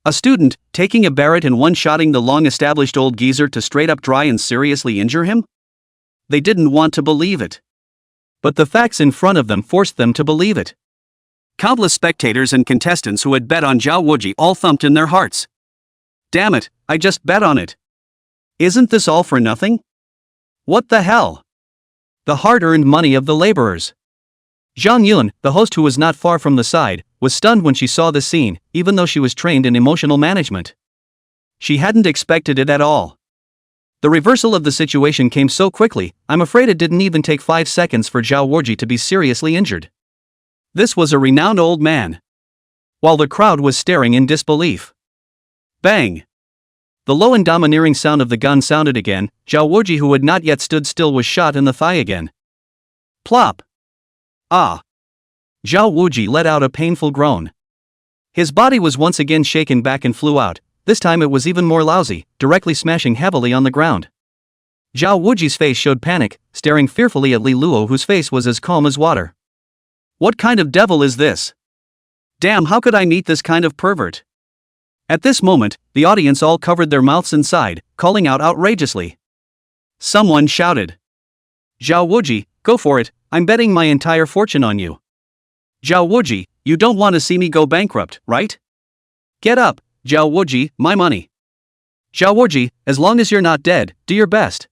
A student, taking a Barrett and one-shotting the long-established old geezer to straight up try and seriously injure him? They didn't want to believe it. But the facts in front of them forced them to believe it. Countless spectators and contestants who had bet on Zhao Wuji all thumped in their hearts. Damn it, I just bet on it. Isn't this all for nothing? What the hell? The hard-earned money of the laborers. Zhang Yun, the host who was not far from the side, was stunned when she saw the scene, even though she was trained in emotional management. She hadn't expected it at all. The reversal of the situation came so quickly, I'm afraid it didn't even take 5 seconds for Zhao Wuji to be seriously injured. This was a renowned old man. While the crowd was staring in disbelief. Bang! The low and domineering sound of the gun sounded again. Zhao Wuji, who had not yet stood still, was shot in the thigh again. Plop! Ah! Zhao Wuji let out a painful groan. His body was once again shaken back and flew out. This time it was even more lousy, directly smashing heavily on the ground. Zhao Wuji's face showed panic, staring fearfully at Li Luo, whose face was as calm as water. What kind of devil is this? Damn, how could I meet this kind of pervert? At this moment, the audience all covered their mouths and sighed, calling out outrageously. Someone shouted. Zhao Wuji, go for it, I'm betting my entire fortune on you. Zhao Wuji, you don't want to see me go bankrupt, right? Get up, Zhao Wuji, my money. Zhao Wuji, as long as you're not dead, do your best.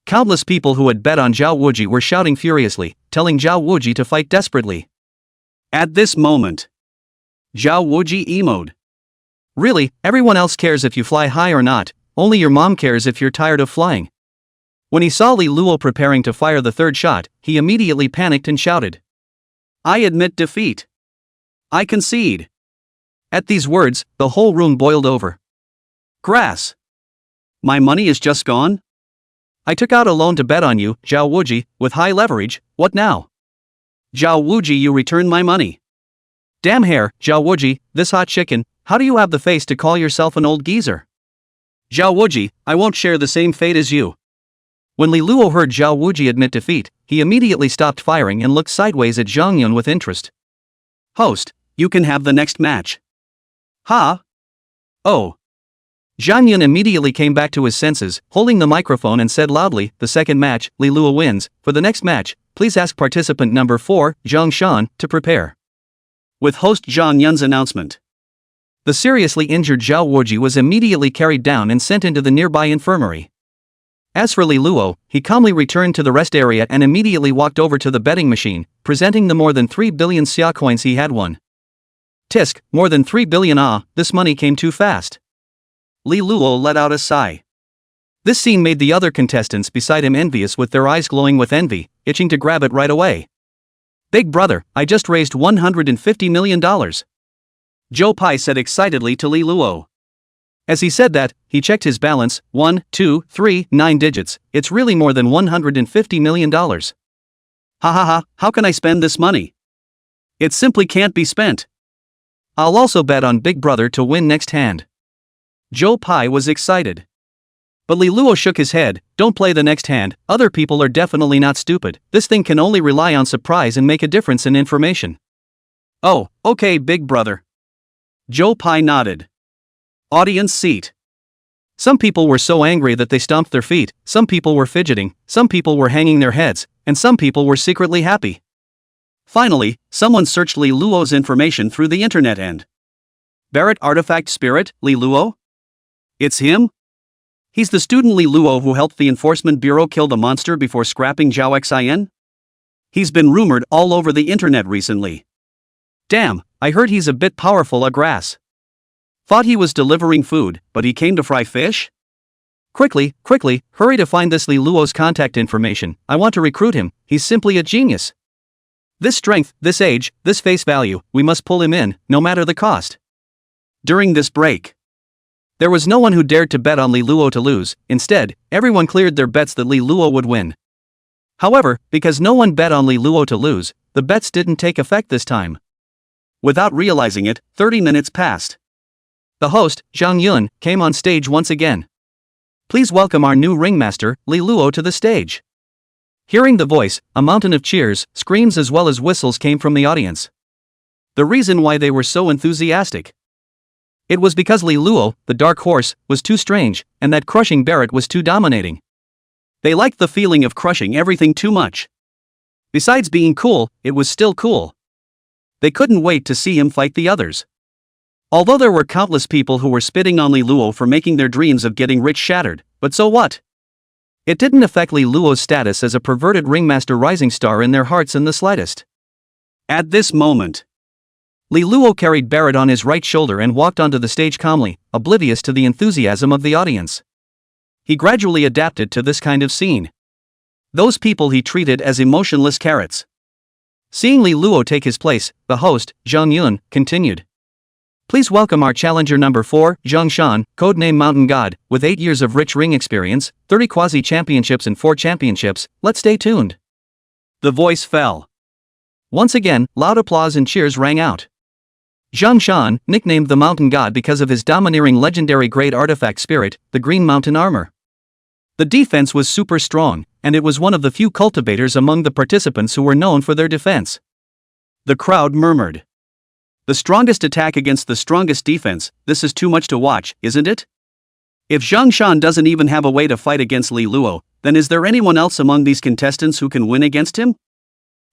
Countless people who had bet on Zhao Wuji were shouting furiously, telling Zhao Wuji to fight desperately. At this moment, Zhao Wuji emoed. Really, everyone else cares if you fly high or not, only your mom cares if you're tired of flying. When he saw Li Luo preparing to fire the third shot, he immediately panicked and shouted. I admit defeat. I concede. At these words, the whole room boiled over. Grass. My money is just gone? I took out a loan to bet on you, Zhao Wuji, with high leverage, what now? Zhao Wuji, you return my money. Damn hair, Zhao Wuji, this hot chicken, how do you have the face to call yourself an old geezer? Zhao Wuji, I won't share the same fate as you. When Li Luo heard Zhao Wuji admit defeat, he immediately stopped firing and looked sideways at Zhang Yun with interest. Host, you can have the next match. Ha? Oh. Zhang Yun immediately came back to his senses, holding the microphone, and said loudly, the second match, Li Luo wins. For the next match, please ask participant number 4, Zhang Shan, to prepare. With host Zhang Yun's announcement, the seriously injured Zhao Wuji was immediately carried down and sent into the nearby infirmary. As for Li Luo, he calmly returned to the rest area and immediately walked over to the betting machine, presenting the more than 3 billion xia coins he had won. Tisk, more than 3 billion this money came too fast. Li Luo let out a sigh. This scene made the other contestants beside him envious, with their eyes glowing with envy, itching to grab it right away. Big brother, I just raised $150 million. Joe Pai said excitedly to Li Luo. As he said that, he checked his balance, 1, 2, 3, 9 digits, it's really more than $150 million. Ha ha ha, how can I spend this money? It simply can't be spent. I'll also bet on Big Brother to win next hand. Joe Pai was excited. But Li Luo shook his head, don't play the next hand, other people are definitely not stupid, this thing can only rely on surprise and make a difference in information. Oh, okay Big Brother. Joe Pai nodded. Audience seat. Some people were so angry that they stomped their feet, some people were fidgeting, some people were hanging their heads, and some people were secretly happy. Finally, someone searched Li Luo's information through the internet and Barrett artifact spirit, Li Luo? It's him? He's the student Li Luo who helped the Enforcement Bureau kill the monster before scrapping Zhao Xin? He's been rumored all over the internet recently. Damn, I heard he's a bit powerful grass. Thought he was delivering food, but he came to fry fish? Quickly, hurry to find this Li Luo's contact information, I want to recruit him, he's simply a genius. This strength, this age, this face value, we must pull him in, no matter the cost. During this break, there was no one who dared to bet on Li Luo to lose, instead, everyone cleared their bets that Li Luo would win. However, because no one bet on Li Luo to lose, the bets didn't take effect this time. Without realizing it, 30 minutes passed. The host, Zhang Yun, came on stage once again. Please welcome our new ringmaster, Li Luo, to the stage. Hearing the voice, a mountain of cheers, screams as well as whistles came from the audience. The reason why they were so enthusiastic. It was because Li Luo, the dark horse, was too strange, and that crushing Barrett was too dominating. They liked the feeling of crushing everything too much. Besides being cool, it was still cool. They couldn't wait to see him fight the others. Although there were countless people who were spitting on Li Luo for making their dreams of getting rich shattered, but so what? It didn't affect Li Luo's status as a perverted ringmaster rising star in their hearts in the slightest. At this moment, Li Luo carried Barrett on his right shoulder and walked onto the stage calmly, oblivious to the enthusiasm of the audience. He gradually adapted to this kind of scene. Those people he treated as emotionless carrots. Seeing Li Luo take his place, the host, Zhang Yun, continued. Please welcome our challenger number 4, Zhang Shan, codename Mountain God, with 8 years of rich ring experience, 30 quasi-championships and 4 championships, let's stay tuned. The voice fell. Once again, loud applause and cheers rang out. Zhang Shan, nicknamed the Mountain God because of his domineering legendary grade artifact spirit, the Green Mountain Armor. The defense was super strong, and it was one of the few cultivators among the participants who were known for their defense. The crowd murmured. The strongest attack against the strongest defense, this is too much to watch, isn't it? If Zhang Shan doesn't even have a way to fight against Li Luo, then is there anyone else among these contestants who can win against him?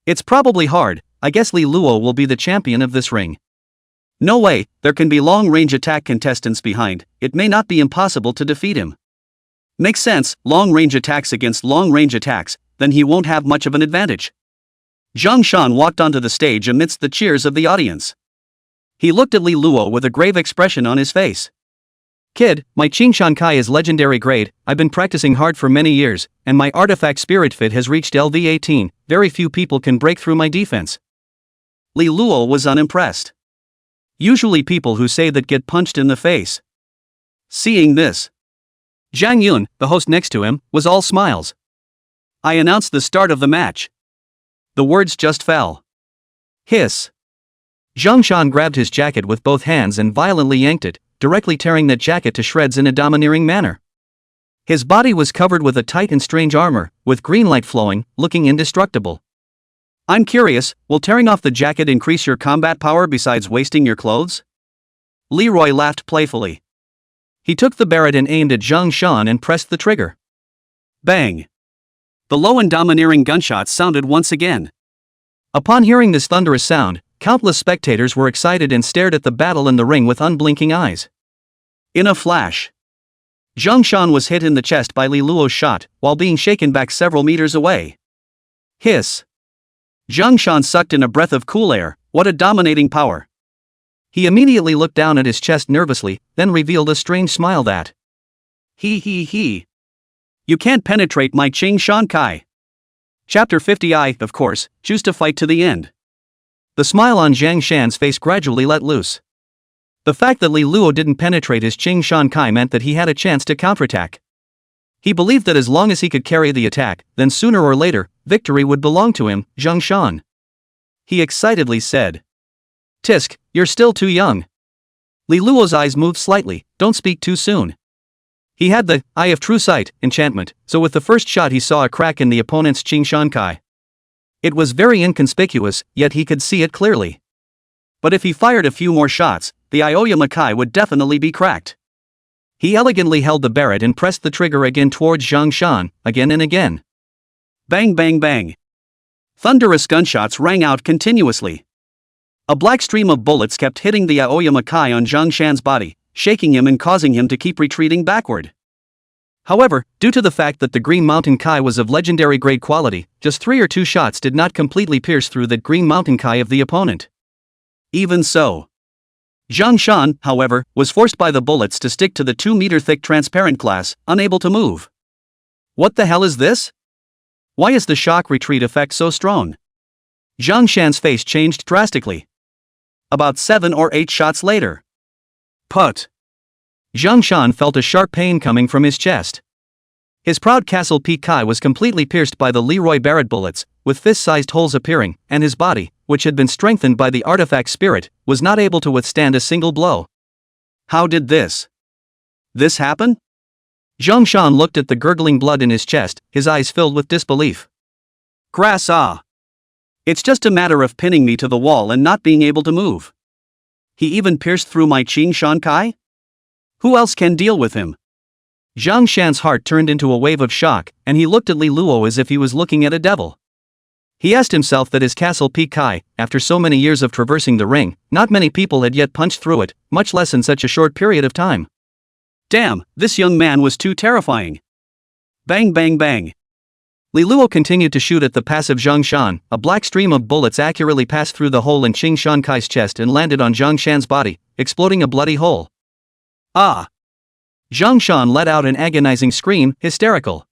It's probably hard, I guess Li Luo will be the champion of this ring. No way, there can be long-range attack contestants behind, it may not be impossible to defeat him. Makes sense, long-range attacks against long-range attacks, then he won't have much of an advantage. Zhang Shan walked onto the stage amidst the cheers of the audience. He looked at Li Luo with a grave expression on his face. Kid, my Qing Shan Kai is legendary grade, I've been practicing hard for many years, and my artifact spirit fit has reached LV18, very few people can break through my defense. Li Luo was unimpressed. Usually people who say that get punched in the face. Seeing this, Zhang Yun, the host next to him, was all smiles. I announced the start of the match. The words just fell. Hiss. Zhang Shan grabbed his jacket with both hands and violently yanked it, directly tearing that jacket to shreds in a domineering manner. His body was covered with a tight and strange armor, with green light flowing, looking indestructible. I'm curious, will tearing off the jacket increase your combat power besides wasting your clothes? Leroy laughed playfully. He took the Barrett and aimed at Zhang Shan and pressed the trigger. Bang! The low and domineering gunshots sounded once again. Upon hearing this thunderous sound, countless spectators were excited and stared at the battle in the ring with unblinking eyes. In a flash, Zhang Shan was hit in the chest by Li Luo's shot, while being shaken back several meters away. Hiss. Zhang Shan sucked in a breath of cool air, what a dominating power. He immediately looked down at his chest nervously, then revealed a strange smile that. He. You can't penetrate my Qing Shan Kai. Chapter 50. I, of course, choose to fight to the end. The smile on Zhang Shan's face gradually let loose. The fact that Li Luo didn't penetrate his Qing Shan Kai meant that he had a chance to counterattack. He believed that as long as he could carry the attack, then sooner or later, victory would belong to him, Zhang Shan. He excitedly said. Tisk, you're still too young. Li Luo's eyes moved slightly, don't speak too soon. He had the Eye of True Sight enchantment, so with the first shot he saw a crack in the opponent's Qing Shan Kai. It was very inconspicuous, yet he could see it clearly. But if he fired a few more shots, the Aoyama Kai would definitely be cracked. He elegantly held the Barrett and pressed the trigger again towards Zhang Shan, again and again. Bang bang bang. Thunderous gunshots rang out continuously. A black stream of bullets kept hitting the Aoyama Kai on Zhang Shan's body, shaking him and causing him to keep retreating backward. However, due to the fact that the Green Mountain Kai was of legendary grade quality, just 3 or 2 shots did not completely pierce through the Green Mountain Kai of the opponent. Even so, Zhang Shan, however, was forced by the bullets to stick to the 2-meter-thick transparent glass, unable to move. What the hell is this? Why is the shock retreat effect so strong? Zhang Shan's face changed drastically. About 7 or 8 shots later. Put. Zhang Shan felt a sharp pain coming from his chest. His proud Castle Peak Kai was completely pierced by the Leroy Barrett bullets, with fist-sized holes appearing, and his body, which had been strengthened by the artifact spirit, was not able to withstand a single blow. How did this happen? Zhang Shan looked at the gurgling blood in his chest, his eyes filled with disbelief. Grass ah! It's just a matter of pinning me to the wall and not being able to move. He even pierced through my Qing Shan Kai? Who else can deal with him? Zhang Shan's heart turned into a wave of shock, and he looked at Li Luo as if he was looking at a devil. He asked himself that his Castle Peak Kai, after so many years of traversing the ring, not many people had yet punched through it, much less in such a short period of time. Damn, this young man was too terrifying. Bang bang bang. Li Luo continued to shoot at the passive Zhang Shan. A black stream of bullets accurately passed through the hole in Qing Shan Kai's chest and landed on Zhang Shan's body, exploding a bloody hole. Ah! Zhang Shan let out an agonizing scream, hysterical.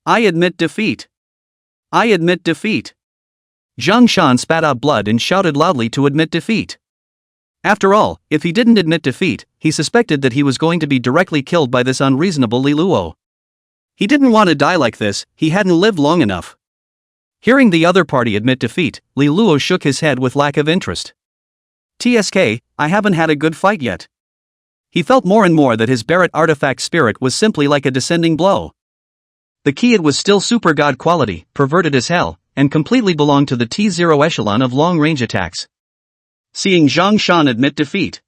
I admit defeat. I admit defeat. Zhang Shan spat out blood and shouted loudly to admit defeat. After all, if he didn't admit defeat, he suspected that he was going to be directly killed by this unreasonable Li Luo. He didn't want to die like this, he hadn't lived long enough. Hearing the other party admit defeat, Li Luo shook his head with lack of interest. TSK, I haven't had a good fight yet. He felt more and more that his Barrett artifact spirit was simply like a descending blow. The Keyed was still super god quality, perverted as hell, and completely belonged to the T0 echelon of long-range attacks. Seeing Zhang Shan admit defeat.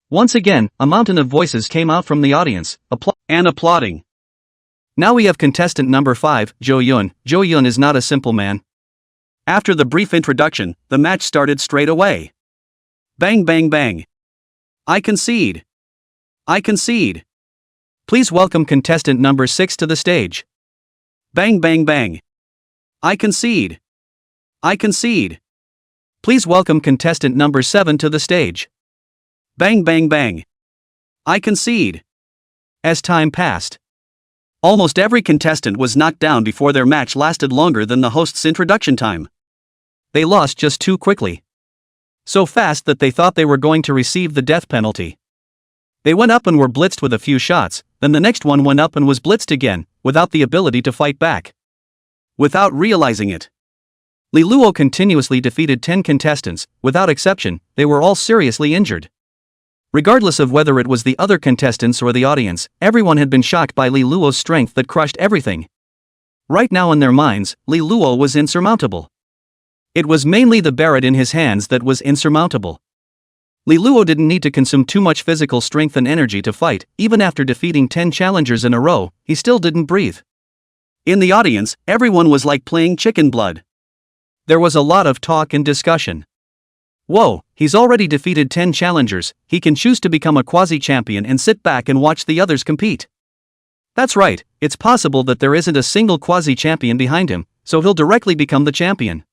Once again, a mountain of voices came out from the audience, applauding. Now we have contestant number 5, Zhou Yun. Zhou Yun is not a simple man. After the brief introduction, the match started straight away. Bang bang bang. I concede. I concede. Please welcome contestant number 6 to the stage. Bang bang bang. I concede. I concede. Please welcome contestant number 7 to the stage. Bang bang bang. I concede. As time passed, almost every contestant was knocked down before their match lasted longer than the host's introduction time. They lost just too quickly. So fast that they thought they were going to receive the death penalty. They went up and were blitzed with a few shots, then the next one went up and was blitzed again, without the ability to fight back. Without realizing it, Li Luo continuously defeated 10 contestants. Without exception, they were all seriously injured. Regardless of whether it was the other contestants or the audience, everyone had been shocked by Li Luo's strength that crushed everything. Right now in their minds, Li Luo was insurmountable. It was mainly the Barrett in his hands that was insurmountable. Li Luo didn't need to consume too much physical strength and energy to fight. Even after defeating 10 challengers in a row, he still didn't breathe. In the audience, everyone was like playing chicken blood. There was a lot of talk and discussion. Whoa, he's already defeated 10 challengers, he can choose to become a quasi-champion and sit back and watch the others compete. That's right, it's possible that there isn't a single quasi-champion behind him, so he'll directly become the champion.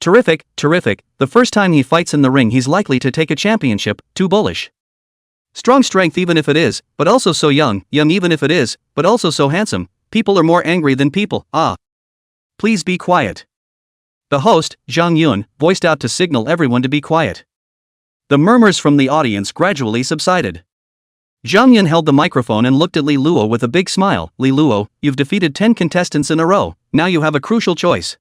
Terrific, terrific, the first time he fights in the ring he's likely to take a championship, too bullish. Strong strength even if it is, but also so young even if it is, but also so handsome, people are more angry than people, ah. please be quiet. The host, Zhang Yun, voiced out to signal everyone to be quiet. The murmurs from the audience gradually subsided. Zhang Yun held the microphone and looked at Li Luo with a big smile. Li Luo, you've defeated 10 contestants in a row, now you have a crucial choice.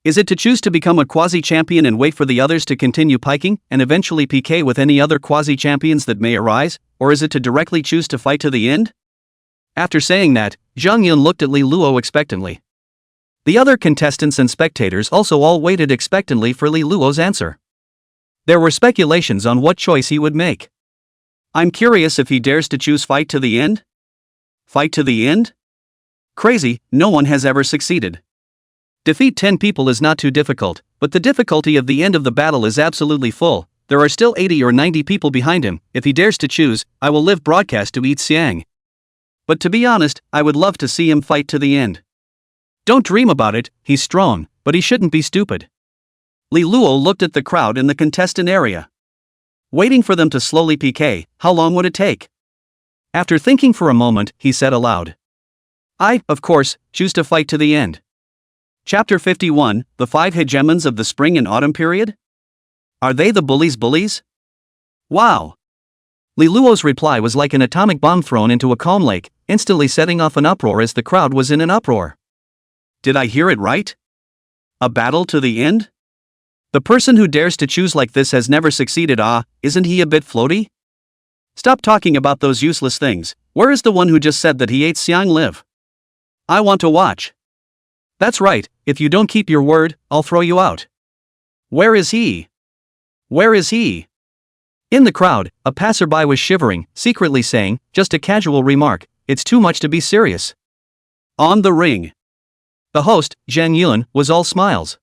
Is it to choose to become a quasi-champion and wait for the others to continue piking, and eventually PK with any other quasi-champions that may arise, or is it to directly choose to fight to the end? After saying that, Zhang Yun looked at Li Luo expectantly. The other contestants and spectators also all waited expectantly for Li Luo's answer. There were speculations on what choice he would make. I'm curious if he dares to choose fight to the end? Fight to the end? Crazy, no one has ever succeeded. Defeat 10 people is not too difficult, but the difficulty of the end of the battle is absolutely full. There are still 80 or 90 people behind him. If he dares to choose, I will live broadcast to eat Xiang. But to be honest, I would love to see him fight to the end. Don't dream about it, he's strong, but he shouldn't be stupid. Li Luo looked at the crowd in the contestant area. Waiting for them to slowly PK, how long would it take? After thinking for a moment, he said aloud. I, of course, choose to fight to the end. Chapter 51, The 5 Hegemons of the Spring and Autumn Period? Are they the bullies? Wow! Li Luo's reply was like an atomic bomb thrown into a calm lake, instantly setting off an uproar as the crowd was in an uproar. Did I hear it right? A battle to the end? The person who dares to choose like this has never succeeded. Isn't he a bit floaty? Stop talking about those useless things. Where is the one who just said that he ate Xiang Live? I want to watch. That's right, if you don't keep your word, I'll throw you out. Where is he? Where is he? In the crowd, a passerby was shivering, secretly saying, just a casual remark, it's too much to be serious. On the ring. The host, Zhang Yun, was all smiles.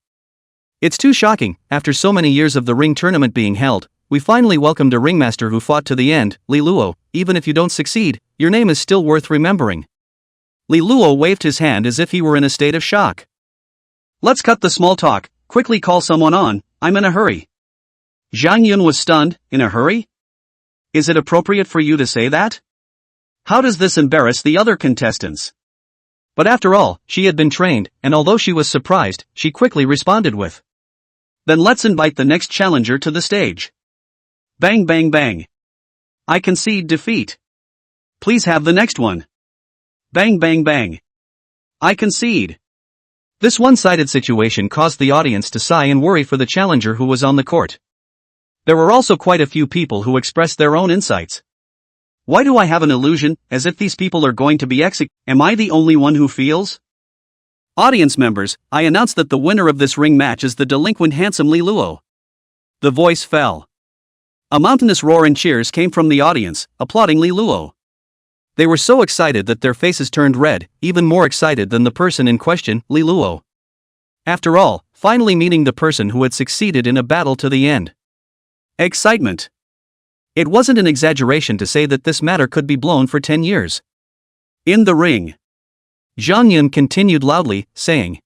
It's too shocking, after so many years of the ring tournament being held, we finally welcomed a ringmaster who fought to the end. Li Luo, even if you don't succeed, your name is still worth remembering. Li Luo waved his hand as if he were in a state of shock. Let's cut the small talk, quickly call someone on, I'm in a hurry. Zhang Yun was stunned. In a hurry? Is it appropriate for you to say that? How does this embarrass the other contestants? But after all, she had been trained, and although she was surprised, she quickly responded with, then let's invite the next challenger to the stage. Bang bang bang. I concede defeat. Please have the next one. Bang bang bang. I concede. This one-sided situation caused the audience to sigh and worry for the challenger who was on the court. There were also quite a few people who expressed their own insights. Why do I have an illusion, as if these people are going to be executed? Am I the only one who feels? Audience members, I announce that the winner of this ring match is the delinquent handsome Li Luo. The voice fell. A mountainous roar and cheers came from the audience, applauding Li Luo. They were so excited that their faces turned red, even more excited than the person in question, Li Luo. After all, finally meeting the person who had succeeded in a battle to the end. Excitement. It wasn't an exaggeration to say that this matter could be blown for 10 years. In the ring. Zhang Yun continued loudly, saying,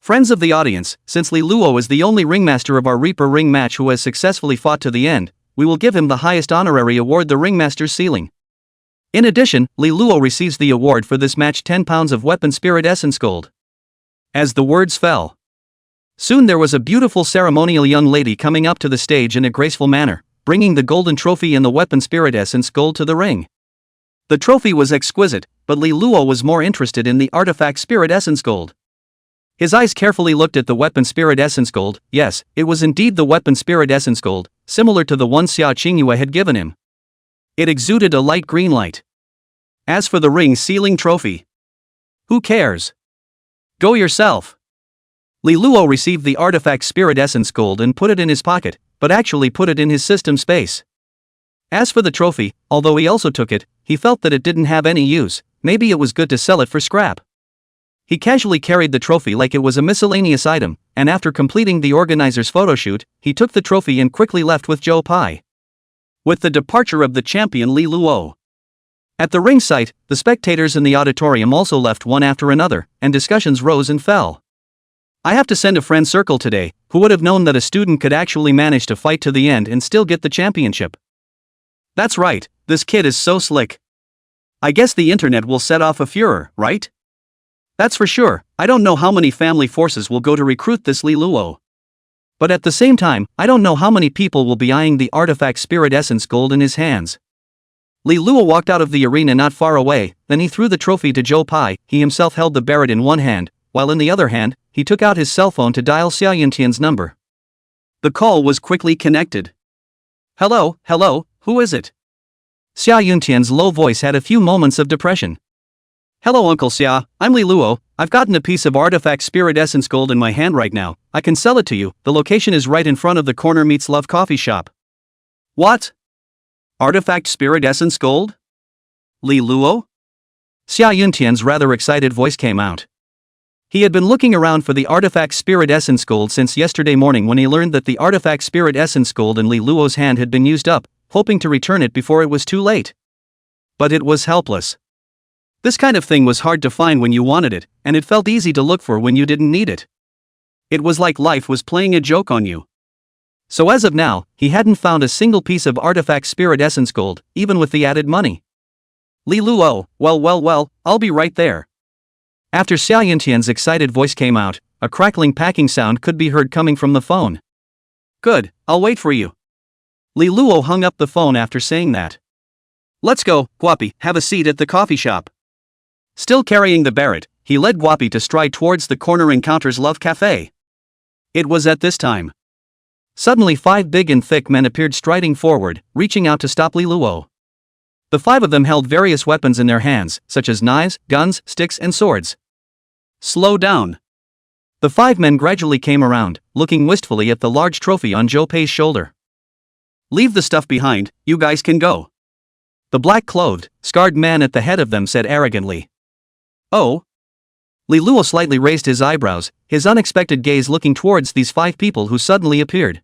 friends of the audience, since Li Luo is the only ringmaster of our Reaper ring match who has successfully fought to the end, we will give him the highest honorary award, the ringmaster's ceiling. In addition, Li Luo receives the award for this match 10 pounds of weapon spirit essence gold. As the words fell, soon there was a beautiful ceremonial young lady coming up to the stage in a graceful manner, bringing the golden trophy and the weapon spirit essence gold to the ring. The trophy was exquisite, but Li Luo was more interested in the artifact spirit essence gold. His eyes carefully looked at the weapon spirit essence gold. Yes, it was indeed the weapon spirit essence gold, similar to the one Xia Qingyue had given him. It exuded a light green light. As for the ring sealing trophy, who cares? Go yourself. Li Luo received the artifact spirit essence gold and put it in his pocket, but actually put it in his system space. As for the trophy, although he also took it, he felt that it didn't have any use, maybe it was good to sell it for scrap. He casually carried the trophy like it was a miscellaneous item, and after completing the organizer's photoshoot, he took the trophy and quickly left with Zhou Pai. With the departure of the champion Li Luo. At the ring site, the spectators in the auditorium also left one after another, and discussions rose and fell. I have to send a friend circle today, who would have known that a student could actually manage to fight to the end and still get the championship. That's right, this kid is so slick. I guess the internet will set off a furor, right? That's for sure. I don't know how many family forces will go to recruit this Li Luo. But at the same time, I don't know how many people will be eyeing the artifact spirit essence gold in his hands. Li Luo walked out of the arena not far away, then he threw the trophy to Zhou Pai. He himself held the Barrett in one hand, while in the other hand, he took out his cell phone to dial Xia Yuntian's number. The call was quickly connected. Hello, who is it? Xia Yuntian's low voice had a few moments of depression. Hello Uncle Xia, I'm Li Luo. I've gotten a piece of artifact spirit essence gold in my hand right now. I can sell it to you. The location is right in front of the Corner Meets Love coffee shop. What? Artifact spirit essence gold? Li Luo? Xia Yuntian's rather excited voice came out. He had been looking around for the artifact spirit essence gold since yesterday morning when he learned that the artifact spirit essence gold in Li Luo's hand had been used up, hoping to return it before it was too late. But it was helpless. This kind of thing was hard to find when you wanted it, and it felt easy to look for when you didn't need it. It was like life was playing a joke on you. So as of now, he hadn't found a single piece of artifact spirit essence gold, even with the added money. Li Luo, well, I'll be right there. After Xia Yuntian's excited voice came out, a crackling packing sound could be heard coming from the phone. Good, I'll wait for you. Li Luo hung up the phone after saying that. Let's go, Guapi, have a seat at the coffee shop. Still carrying the Barrett, he led Guapi to stride towards the Corner Encounters Love Cafe. It was at this time. Suddenly 5 big and thick men appeared striding forward, reaching out to stop Li Luo. The 5 of them held various weapons in their hands, such as knives, guns, sticks and swords. Slow down. The 5 men gradually came around, looking wistfully at the large trophy on Zhou Pei's shoulder. Leave the stuff behind, you guys can go. The black-clothed, scarred man at the head of them said arrogantly. Oh? Li Luo slightly raised his eyebrows, his unexpected gaze looking towards these 5 people who suddenly appeared.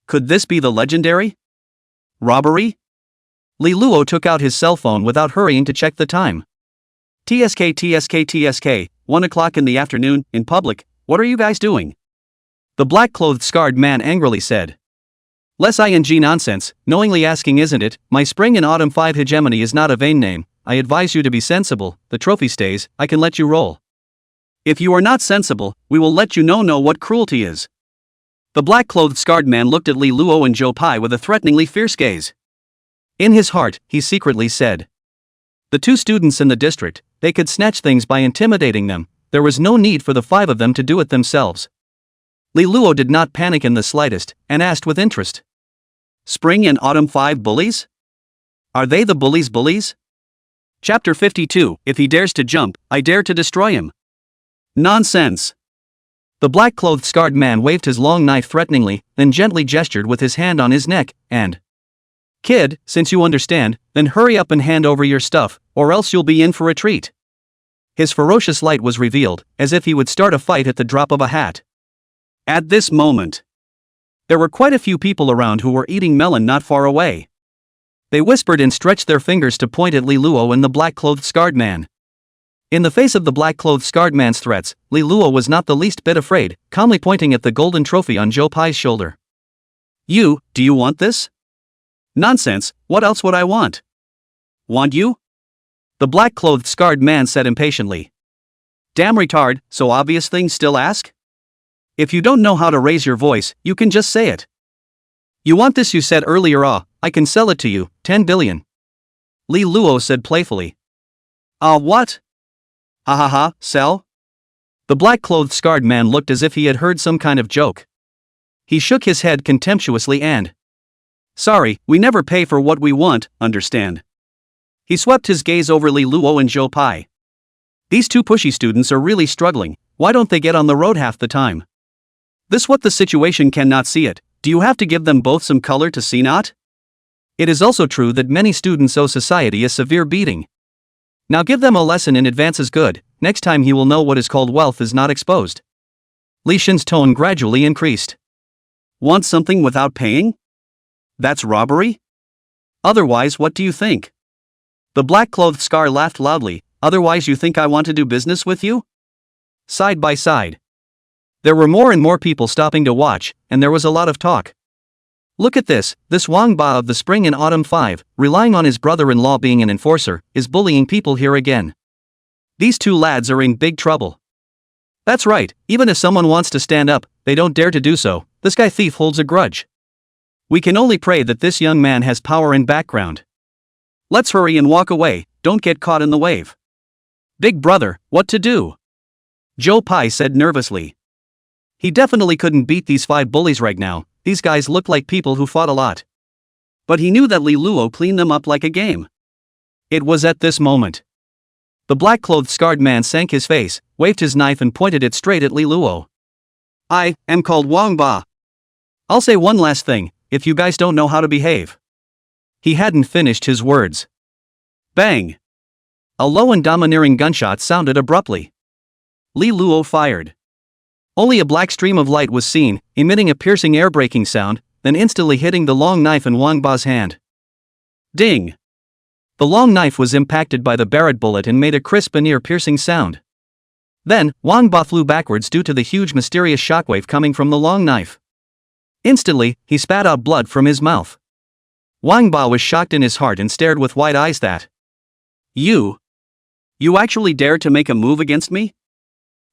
Could this be the legendary? Robbery? Li Luo took out his cell phone without hurrying to check the time. TSK, 1 o'clock in the afternoon, in public, what are you guys doing? The black-clothed scarred man angrily said. Less ing nonsense, knowingly asking isn't it? My spring and autumn 5 hegemony is not a vain name. I advise you to be sensible. The trophy stays, I can let you roll. If you are not sensible, we will let you know what cruelty is. The black-clothed scarred man looked at Li Luo and Zhou Pai with a threateningly fierce gaze. In his heart, he secretly said. The 2 students in the district, they could snatch things by intimidating them. There was no need for the 5 of them to do it themselves. Li Luo did not panic in the slightest, and asked with interest. Spring and autumn 5 bullies? Are they the bullies? Chapter 52, If he dares to jump, I dare to destroy him. Nonsense. The black-clothed scarred man waved his long knife threateningly, then gently gestured with his hand on his neck, and... Kid, since you understand, then hurry up and hand over your stuff, or else you'll be in for a treat. His ferocious light was revealed, as if he would start a fight at the drop of a hat. At this moment, there were quite a few people around who were eating melon not far away. They whispered and stretched their fingers to point at Li Luo and the black-clothed scarred man. In the face of the black-clothed scarred man's threats, Li Luo was not the least bit afraid, calmly pointing at the golden trophy on Zhou Pai's shoulder. Do you want this? Nonsense, what else would I want? Want you? The black-clothed scarred man said impatiently. Damn retard, so obvious things still ask? If you don't know how to raise your voice, you can just say it. You want this, you said earlier. I can sell it to you, 10 billion. Li Luo said playfully. What? Ha, sell? The black-clothed scarred man looked as if he had heard some kind of joke. He shook his head contemptuously and... Sorry, we never pay for what we want, understand? He swept his gaze over Li Luo and Zhou Pai. These 2 pushy students are really struggling, why don't they get on the road half the time? This what the situation cannot see it, do you have to give them both some color to see not? It is also true that many students owe society a severe beating. Now give them a lesson in advance is good, next time he will know what is called wealth is not exposed. Li Shen's tone gradually increased. Want something without paying? That's robbery? Otherwise, what do you think? The black-clothed scar laughed loudly. Otherwise you think I want to do business with you? Side by side. There were more and more people stopping to watch, and there was a lot of talk. Look at this Wang Ba of the Spring and Autumn 5, relying on his brother-in-law being an enforcer, is bullying people here again. These two lads are in big trouble. That's right, even if someone wants to stand up, they don't dare to do so. This guy thief holds a grudge. We can only pray that this young man has power and background. Let's hurry and walk away, don't get caught in the wave. Big brother, what to do? Joe Pye said nervously. He definitely couldn't beat these 5 bullies right now. These guys looked like people who fought a lot. But he knew that Li Luo cleaned them up like a game. It was at this moment. The black-clothed scarred man sank his face, waved his knife and pointed it straight at Li Luo. I am called Wang Ba. I'll say one last thing, if you guys don't know how to behave. He hadn't finished his words. Bang! A low and domineering gunshot sounded abruptly. Li Luo fired. Only a black stream of light was seen, emitting a piercing air-breaking sound, then instantly hitting the long knife in Wang Ba's hand. Ding! The long knife was impacted by the Barrett bullet and made a crisp and ear-piercing sound. Then, Wang Ba flew backwards due to the huge mysterious shockwave coming from the long knife. Instantly, he spat out blood from his mouth. Wang Ba was shocked in his heart and stared with wide eyes that. You actually dared to make a move against me?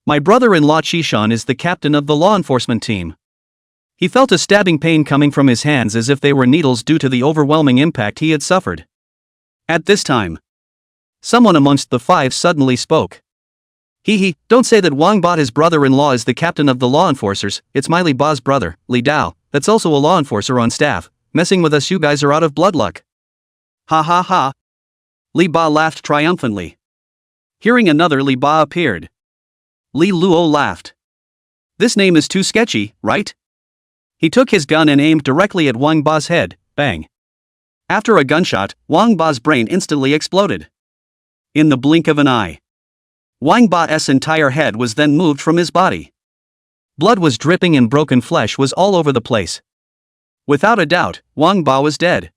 My brother-in-law Chishan is the captain of the law enforcement team. He felt a stabbing pain coming from his hands as if they were needles due to the overwhelming impact he had suffered. At this time, someone amongst the 5 suddenly spoke. Don't say that Wang Ba, his brother-in-law, is the captain of the law enforcers. It's my Li Ba's brother, Li Dao, that's also a law enforcer on staff. Messing with us, you guys are out of blood luck. Ha ha ha. Li Ba laughed triumphantly. Hearing another Li Ba appeared. Li Luo laughed. This name is too sketchy, right? He took his gun and aimed directly at Wang Ba's head, bang. After a gunshot, Wang Ba's brain instantly exploded. In the blink of an eye, Wang Ba's entire head was then moved from his body. Blood was dripping and broken flesh was all over the place. Without a doubt, Wang Ba was dead.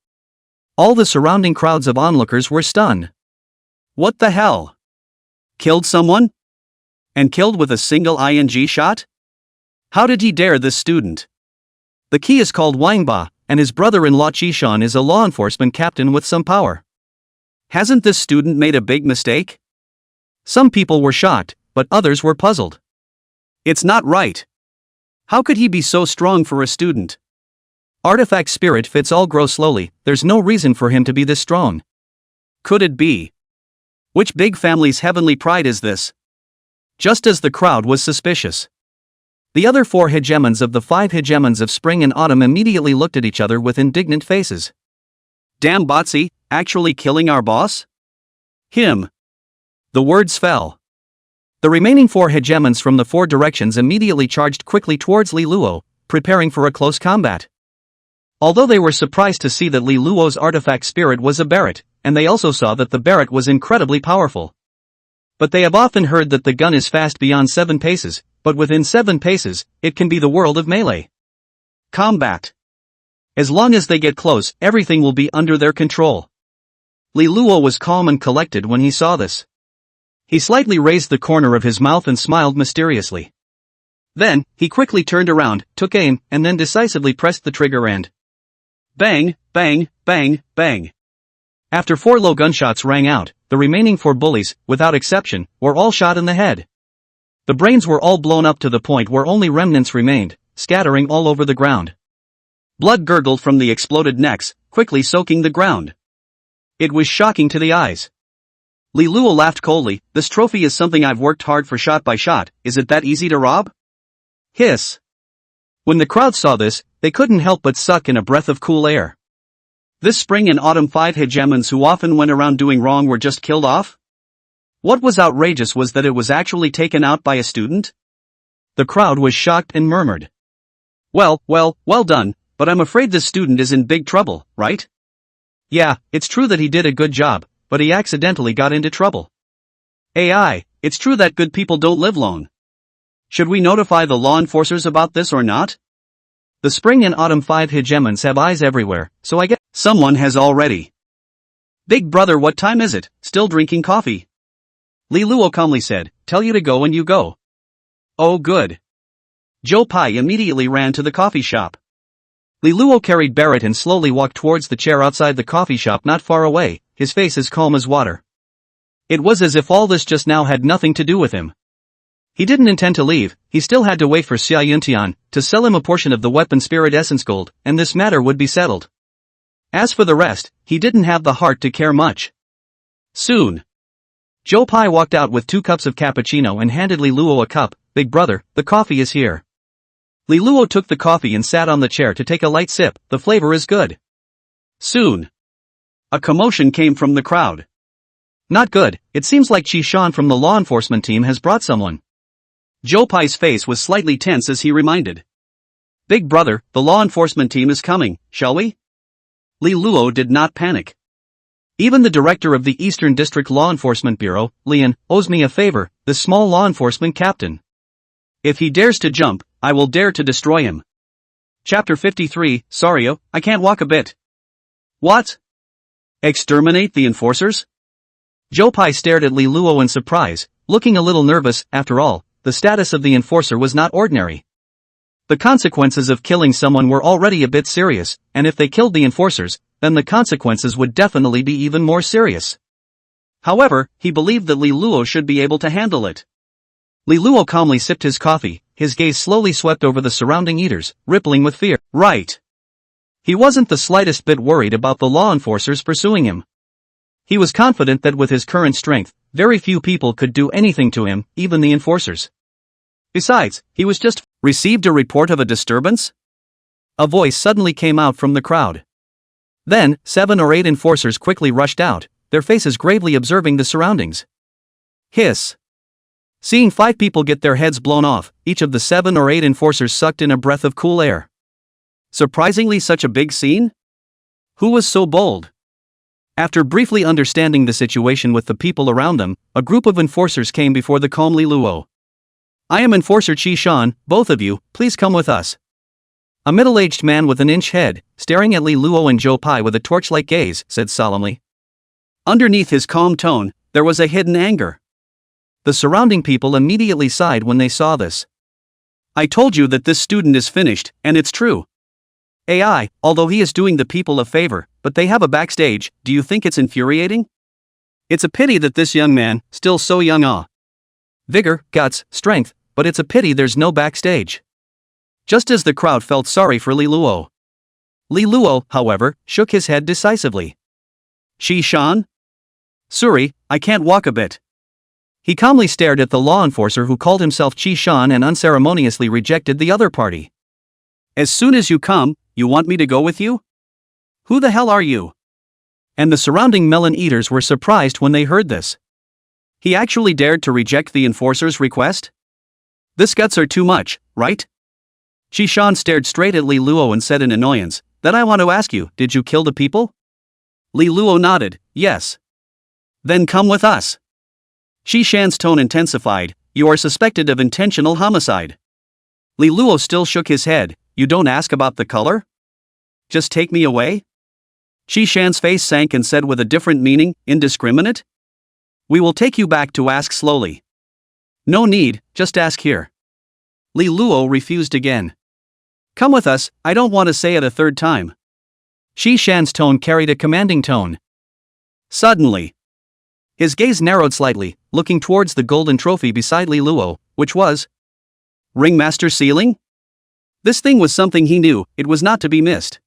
All the surrounding crowds of onlookers were stunned. What the hell? Killed someone? And killed with a single ING shot? How did he dare this student? The key is called Wang Ba, and his brother-in-law Chishan is a law enforcement captain with some power. Hasn't this student made a big mistake? Some people were shocked, but others were puzzled. It's not right. How could he be so strong for a student? Artifact spirit fits all grow slowly, there's no reason for him to be this strong. Could it be? Which big family's heavenly pride is this? Just as the crowd was suspicious. The other 4 hegemons of the 5 hegemons of spring and autumn immediately looked at each other with indignant faces. Damn Botsy, actually killing our boss? Him. The words fell. The remaining 4 hegemons from the 4 directions immediately charged quickly towards Li Luo, preparing for a close combat. Although they were surprised to see that Li Luo's artifact spirit was a Barrett, and they also saw that the Barrett was incredibly powerful. But they have often heard that the gun is fast beyond 7 paces, but within 7 paces, it can be the world of melee combat. As long as they get close, everything will be under their control. Li Luo was calm and collected when he saw this. He slightly raised the corner of his mouth and smiled mysteriously. Then, he quickly turned around, took aim, and then decisively pressed the trigger and bang, bang, bang, bang. After 4 low gunshots rang out, the remaining 4 bullies, without exception, were all shot in the head. The brains were all blown up to the point where only remnants remained, scattering all over the ground. Blood gurgled from the exploded necks, quickly soaking the ground. It was shocking to the eyes. Li Luo laughed coldly. This trophy is something I've worked hard for shot by shot, is it that easy to rob? Hiss. When the crowd saw this, they couldn't help but suck in a breath of cool air. This spring and autumn 5 hegemons who often went around doing wrong were just killed off? What was outrageous was that it was actually taken out by a student? The crowd was shocked and murmured. Well done, but I'm afraid this student is in big trouble, right? Yeah, it's true that he did a good job, but he accidentally got into trouble. AI, it's true that good people don't live long. Should we notify the law enforcers about this or not? The spring and autumn 5 hegemons have eyes everywhere, so I guess someone has already. Big brother, what time is it? Still drinking coffee? Li Luo calmly said, tell you to go and you go. Oh good. Joe Pye immediately ran to the coffee shop. Li Luo carried Barrett and slowly walked towards the chair outside the coffee shop not far away, his face as calm as water. It was as if all this just now had nothing to do with him. He didn't intend to leave, he still had to wait for Xia Yuntian to sell him a portion of the weapon spirit essence gold, and this matter would be settled. As for the rest, he didn't have the heart to care much. Soon, Zhou Pai walked out with 2 cups of cappuccino and handed Li Luo a cup. Big brother, the coffee is here. Li Luo took the coffee and sat on the chair to take a light sip. The flavor is good. Soon, a commotion came from the crowd. Not good, it seems like Qi Shan from the law enforcement team has brought someone. Zhou Pai's face was slightly tense as he reminded. Big brother, the law enforcement team is coming, shall we? Li Luo did not panic. Even the director of the Eastern District Law Enforcement Bureau, Lian, owes me a favor, the small law enforcement captain. If he dares to jump, I will dare to destroy him. Chapter 53, Sario, I can't walk a bit. What? Exterminate the enforcers? Zhou Pai stared at Li Luo in surprise, looking a little nervous. After all, the status of the enforcer was not ordinary. The consequences of killing someone were already a bit serious, and if they killed the enforcers, then the consequences would definitely be even more serious. However, he believed that Li Luo should be able to handle it. Li Luo calmly sipped his coffee, his gaze slowly swept over the surrounding eaters, rippling with fear. Right. He wasn't the slightest bit worried about the law enforcers pursuing him. He was confident that with his current strength, very few people could do anything to him, even the enforcers. Besides, he was just received a report of a disturbance? A voice suddenly came out from the crowd. Then, 7 or 8 enforcers quickly rushed out, their faces gravely observing the surroundings. Hiss. Seeing 5 people get their heads blown off, each of the 7 or 8 enforcers sucked in a breath of cool air. Surprisingly, such a big scene? Who was so bold? After briefly understanding the situation with the people around them, a group of enforcers came before the calm Li Luo. I am Enforcer Qi Shan, both of you, please come with us. A middle-aged man with an inch head, staring at Li Luo and Zhou Pai with a torch-like gaze, said solemnly. Underneath his calm tone, there was a hidden anger. The surrounding people immediately sighed when they saw this. I told you that this student is finished, and it's true. AI, although he is doing the people a favor, but they have a backstage, do you think it's infuriating? It's a pity that this young man, still so young vigor, guts, strength, but it's a pity there's no backstage. Just as the crowd felt sorry for Li Luo. Li Luo, however, shook his head decisively. Qi Shan? Suri, I can't walk a bit. He calmly stared at the law enforcer who called himself Qi Shan and unceremoniously rejected the other party. As soon as you come, you want me to go with you? Who the hell are you? And the surrounding melon eaters were surprised when they heard this. He actually dared to reject the enforcer's request? This guts are too much, right? Qi Shan stared straight at Li Luo and said in annoyance, Then I want to ask you, did you kill the people? Li Luo nodded, yes. Then come with us. Qi Shan's tone intensified, you are suspected of intentional homicide. Li Luo still shook his head, you don't ask about the color? Just take me away? Qi Shan's face sank and said with a different meaning, indiscriminate? We will take you back to ask slowly. No need, just ask here. Li Luo refused again. Come with us, I don't want to say it a third time. Qi Shan's tone carried a commanding tone. Suddenly, his gaze narrowed slightly, looking towards the golden trophy beside Li Luo, which was Ringmaster Sealing? This thing was something he knew, it was not to be missed.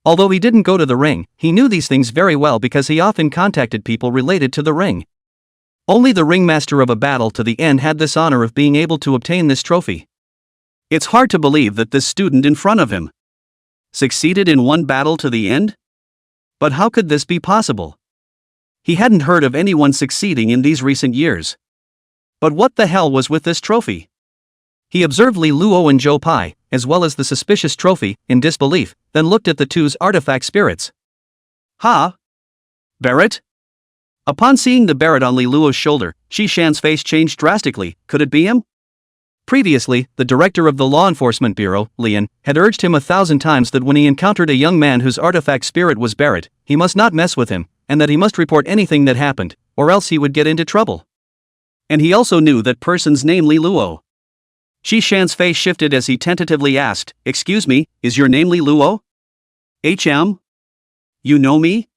Although he didn't go to the ring, he knew these things very well because he often contacted people related to the ring. Only the ringmaster of a battle to the end had this honor of being able to obtain this trophy. It's hard to believe that this student in front of him succeeded in one battle to the end? But how could this be possible? He hadn't heard of anyone succeeding in these recent years. But what the hell was with this trophy? He observed Li Luo and Zhou Pai, as well as the suspicious trophy, in disbelief, then looked at the two's artifact spirits. Ha! Barrett? Upon seeing the Barrett on Li Luo's shoulder, Qi Shan's face changed drastically. Could it be him? Previously, the director of the Law Enforcement Bureau, Lian, had urged him 1,000 times that when he encountered a young man whose artifact spirit was Barrett, he must not mess with him, and that he must report anything that happened, or else he would get into trouble. And he also knew that person's name Li Luo. Qi Shan's face shifted as he tentatively asked, Excuse me, is your name Li Luo? HM? You know me?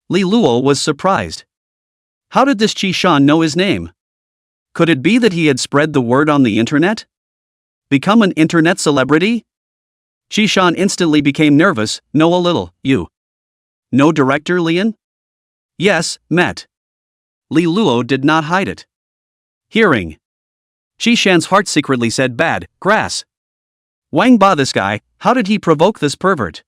Li Luo was surprised. How did this Qi Shan know his name? Could it be that he had spread the word on the internet? Become an internet celebrity? Qi Shan instantly became nervous. No, a little. You know director Lian? Yes, met. Li Luo did not hide it. Hearing Qi Shan's heart secretly said bad, grass. Wang Ba, this guy, how did he provoke this pervert?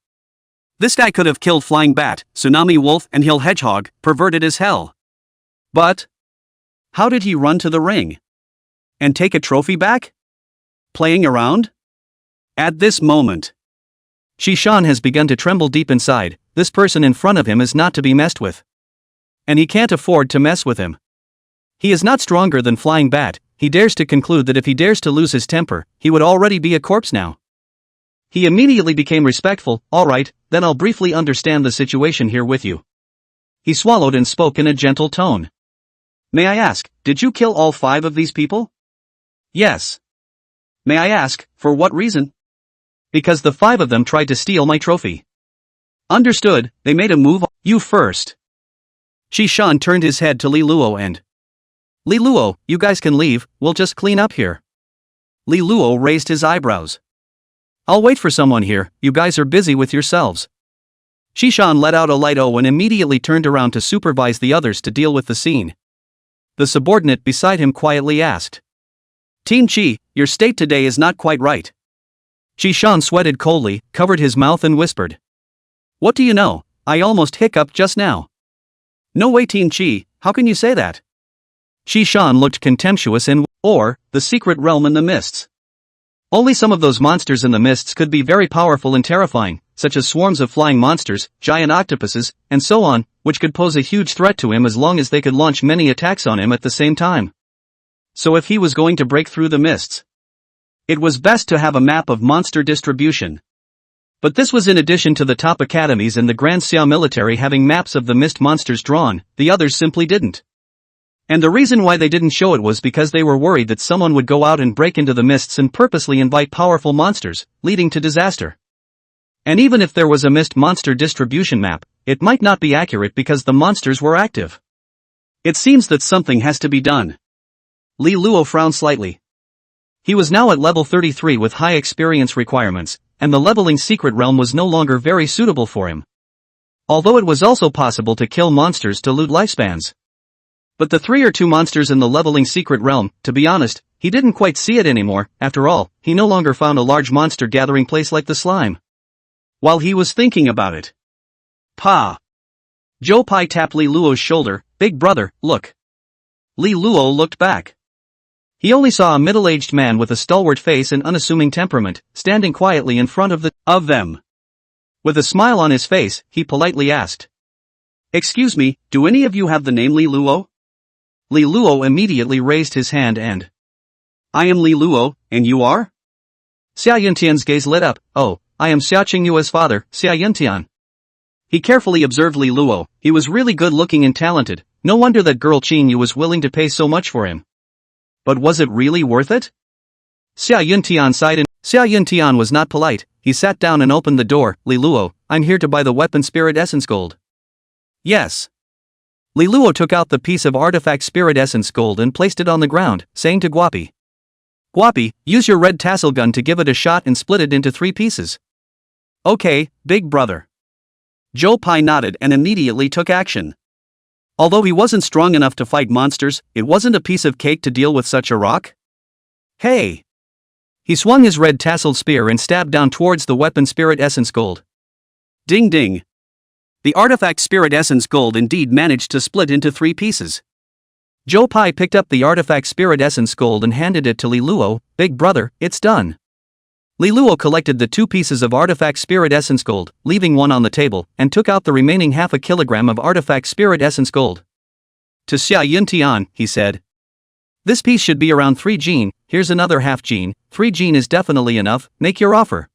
This guy could have killed Flying Bat, Tsunami Wolf and Hill Hedgehog, perverted as hell. But how did he run to the ring? And take a trophy back? Playing around? At this moment, Qi Shan has begun to tremble deep inside. This person in front of him is not to be messed with. And he can't afford to mess with him. He is not stronger than Flying Bat. He dares to conclude that if he dares to lose his temper, he would already be a corpse now. He immediately became respectful. Alright, then I'll briefly understand the situation here with you. He swallowed and spoke in a gentle tone. May I ask, did you kill all 5 of these people? Yes. May I ask, for what reason? Because the 5 of them tried to steal my trophy. Understood, they made a move. You first. Qi Shan turned his head to Li Luo and Li Luo, you guys can leave, we'll just clean up here. Li Luo raised his eyebrows. I'll wait for someone here, you guys are busy with yourselves. Qi Shan let out a light O and immediately turned around to supervise the others to deal with the scene. The subordinate beside him quietly asked. Team Qi, your state today is not quite right. Qi Shan sweated coldly, covered his mouth and whispered. What do you know? I almost hiccuped just now. No way Team Qi, how can you say that? Qi Shan looked contemptuous and, or, the secret realm in the mists. Only some of those monsters in the mists could be very powerful and terrifying, such as swarms of flying monsters, giant octopuses, and so on, which could pose a huge threat to him as long as they could launch many attacks on him at the same time. So if he was going to break through the mists, it was best to have a map of monster distribution. But this was in addition to the top academies and the Grand Xiao military having maps of the mist monsters drawn. The others simply didn't. And the reason why they didn't show it was because they were worried that someone would go out and break into the mists and purposely invite powerful monsters, leading to disaster. And even if there was a mist monster distribution map, it might not be accurate because the monsters were active. It seems that something has to be done. Li Luo frowned slightly. He was now at level 33 with high experience requirements, and the leveling secret realm was no longer very suitable for him. Although it was also possible to kill monsters to loot lifespans. But the 3 or 2 monsters in the leveling secret realm, to be honest, he didn't quite see it anymore. After all, he no longer found a large monster gathering place like the slime. While he was thinking about it, Pa! Zhou Pai tapped Li Luo's shoulder. Big brother, look. Li Luo looked back. He only saw a middle-aged man with a stalwart face and unassuming temperament, standing quietly in front of them. With a smile on his face, he politely asked. Excuse me, do any of you have the name Li Luo? Li Luo immediately raised his hand and. I am Li Luo, and you are? Xia Yintian's gaze lit up. Oh, I am Xia Qingyue's father, Xia Yintian. He carefully observed Li Luo. He was really good-looking and talented. No wonder that girl Qingyue was willing to pay so much for him. But was it really worth it? Xia Yintian sighed and Xia Yintian was not polite. He sat down and opened the door. Li Luo, I'm here to buy the weapon spirit essence gold. Yes. Li Luo took out the piece of artifact spirit essence gold and placed it on the ground, saying to Guapi. Guapi, use your red tassel gun to give it a shot and split it into 3 pieces. Okay, big brother. Zhou Pai nodded and immediately took action. Although he wasn't strong enough to fight monsters, it wasn't a piece of cake to deal with such a rock. Hey! He swung his red tasseled spear and stabbed down towards the weapon spirit essence gold. Ding ding! The artifact spirit essence gold indeed managed to split into 3 pieces. Zhou Pai picked up the artifact spirit essence gold and handed it to Li Luo. Big brother, it's done. Li Luo collected the 2 pieces of artifact spirit essence gold, leaving one on the table, and took out the remaining half a kilogram of artifact spirit essence gold. To Xia Yintian, he said. This piece should be around 3 gene, here's another half gene, 3 gene is definitely enough, make your offer.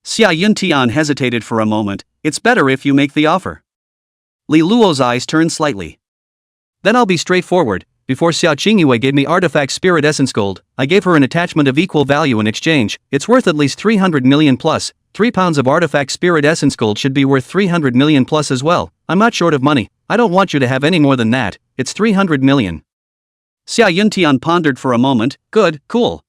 Xia Yintian hesitated for a moment. It's better if you make the offer. Li Luo's eyes turned slightly. Then I'll be straightforward. Before Xia Qingyue gave me artifact spirit essence gold, I gave her an attachment of equal value in exchange. It's worth at least 300 million plus. 3 pounds of artifact spirit essence gold should be worth 300 million plus as well. I'm not short of money, I don't want you to have any more than that, it's 300 million. Xia Yuntian pondered for a moment. Good, cool.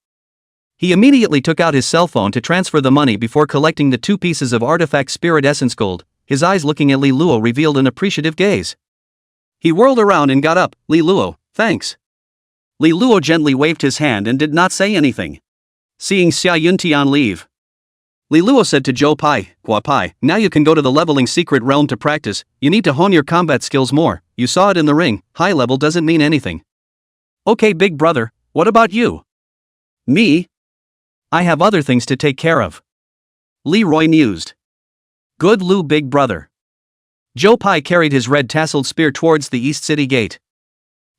He immediately took out his cell phone to transfer the money before collecting the 2 pieces of artifact spirit essence gold. His eyes looking at Li Luo revealed an appreciative gaze. He whirled around and got up. Li Luo, thanks. Li Luo gently waved his hand and did not say anything. Seeing Xia Yuntian leave, Li Luo said to Zhou Pai, Hua Pai, now you can go to the leveling secret realm to practice. You need to hone your combat skills more. You saw it in the ring, high level doesn't mean anything. Okay big brother, what about you? Me? I have other things to take care of. Leroy mused. Good Lu big brother. Zhou Pai carried his red tasseled spear towards the East City Gate.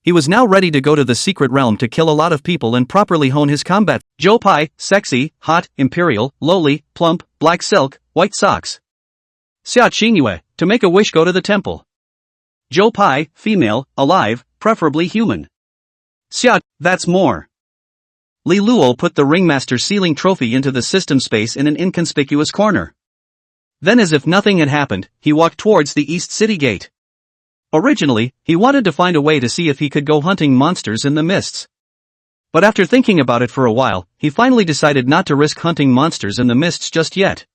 He was now ready to go to the secret realm to kill a lot of people and properly hone his combat. Zhou Pai, sexy, hot, imperial, lowly, plump, black silk, white socks. Xia Qingyue, to make a wish go to the temple. Zhou Pai, female, alive, preferably human. Xia, that's more. Li Luo put the ringmaster sealing trophy into the system space in an inconspicuous corner. Then as if nothing had happened, he walked towards the East City Gate. Originally, he wanted to find a way to see if he could go hunting monsters in the mists. But after thinking about it for a while, he finally decided not to risk hunting monsters in the mists just yet.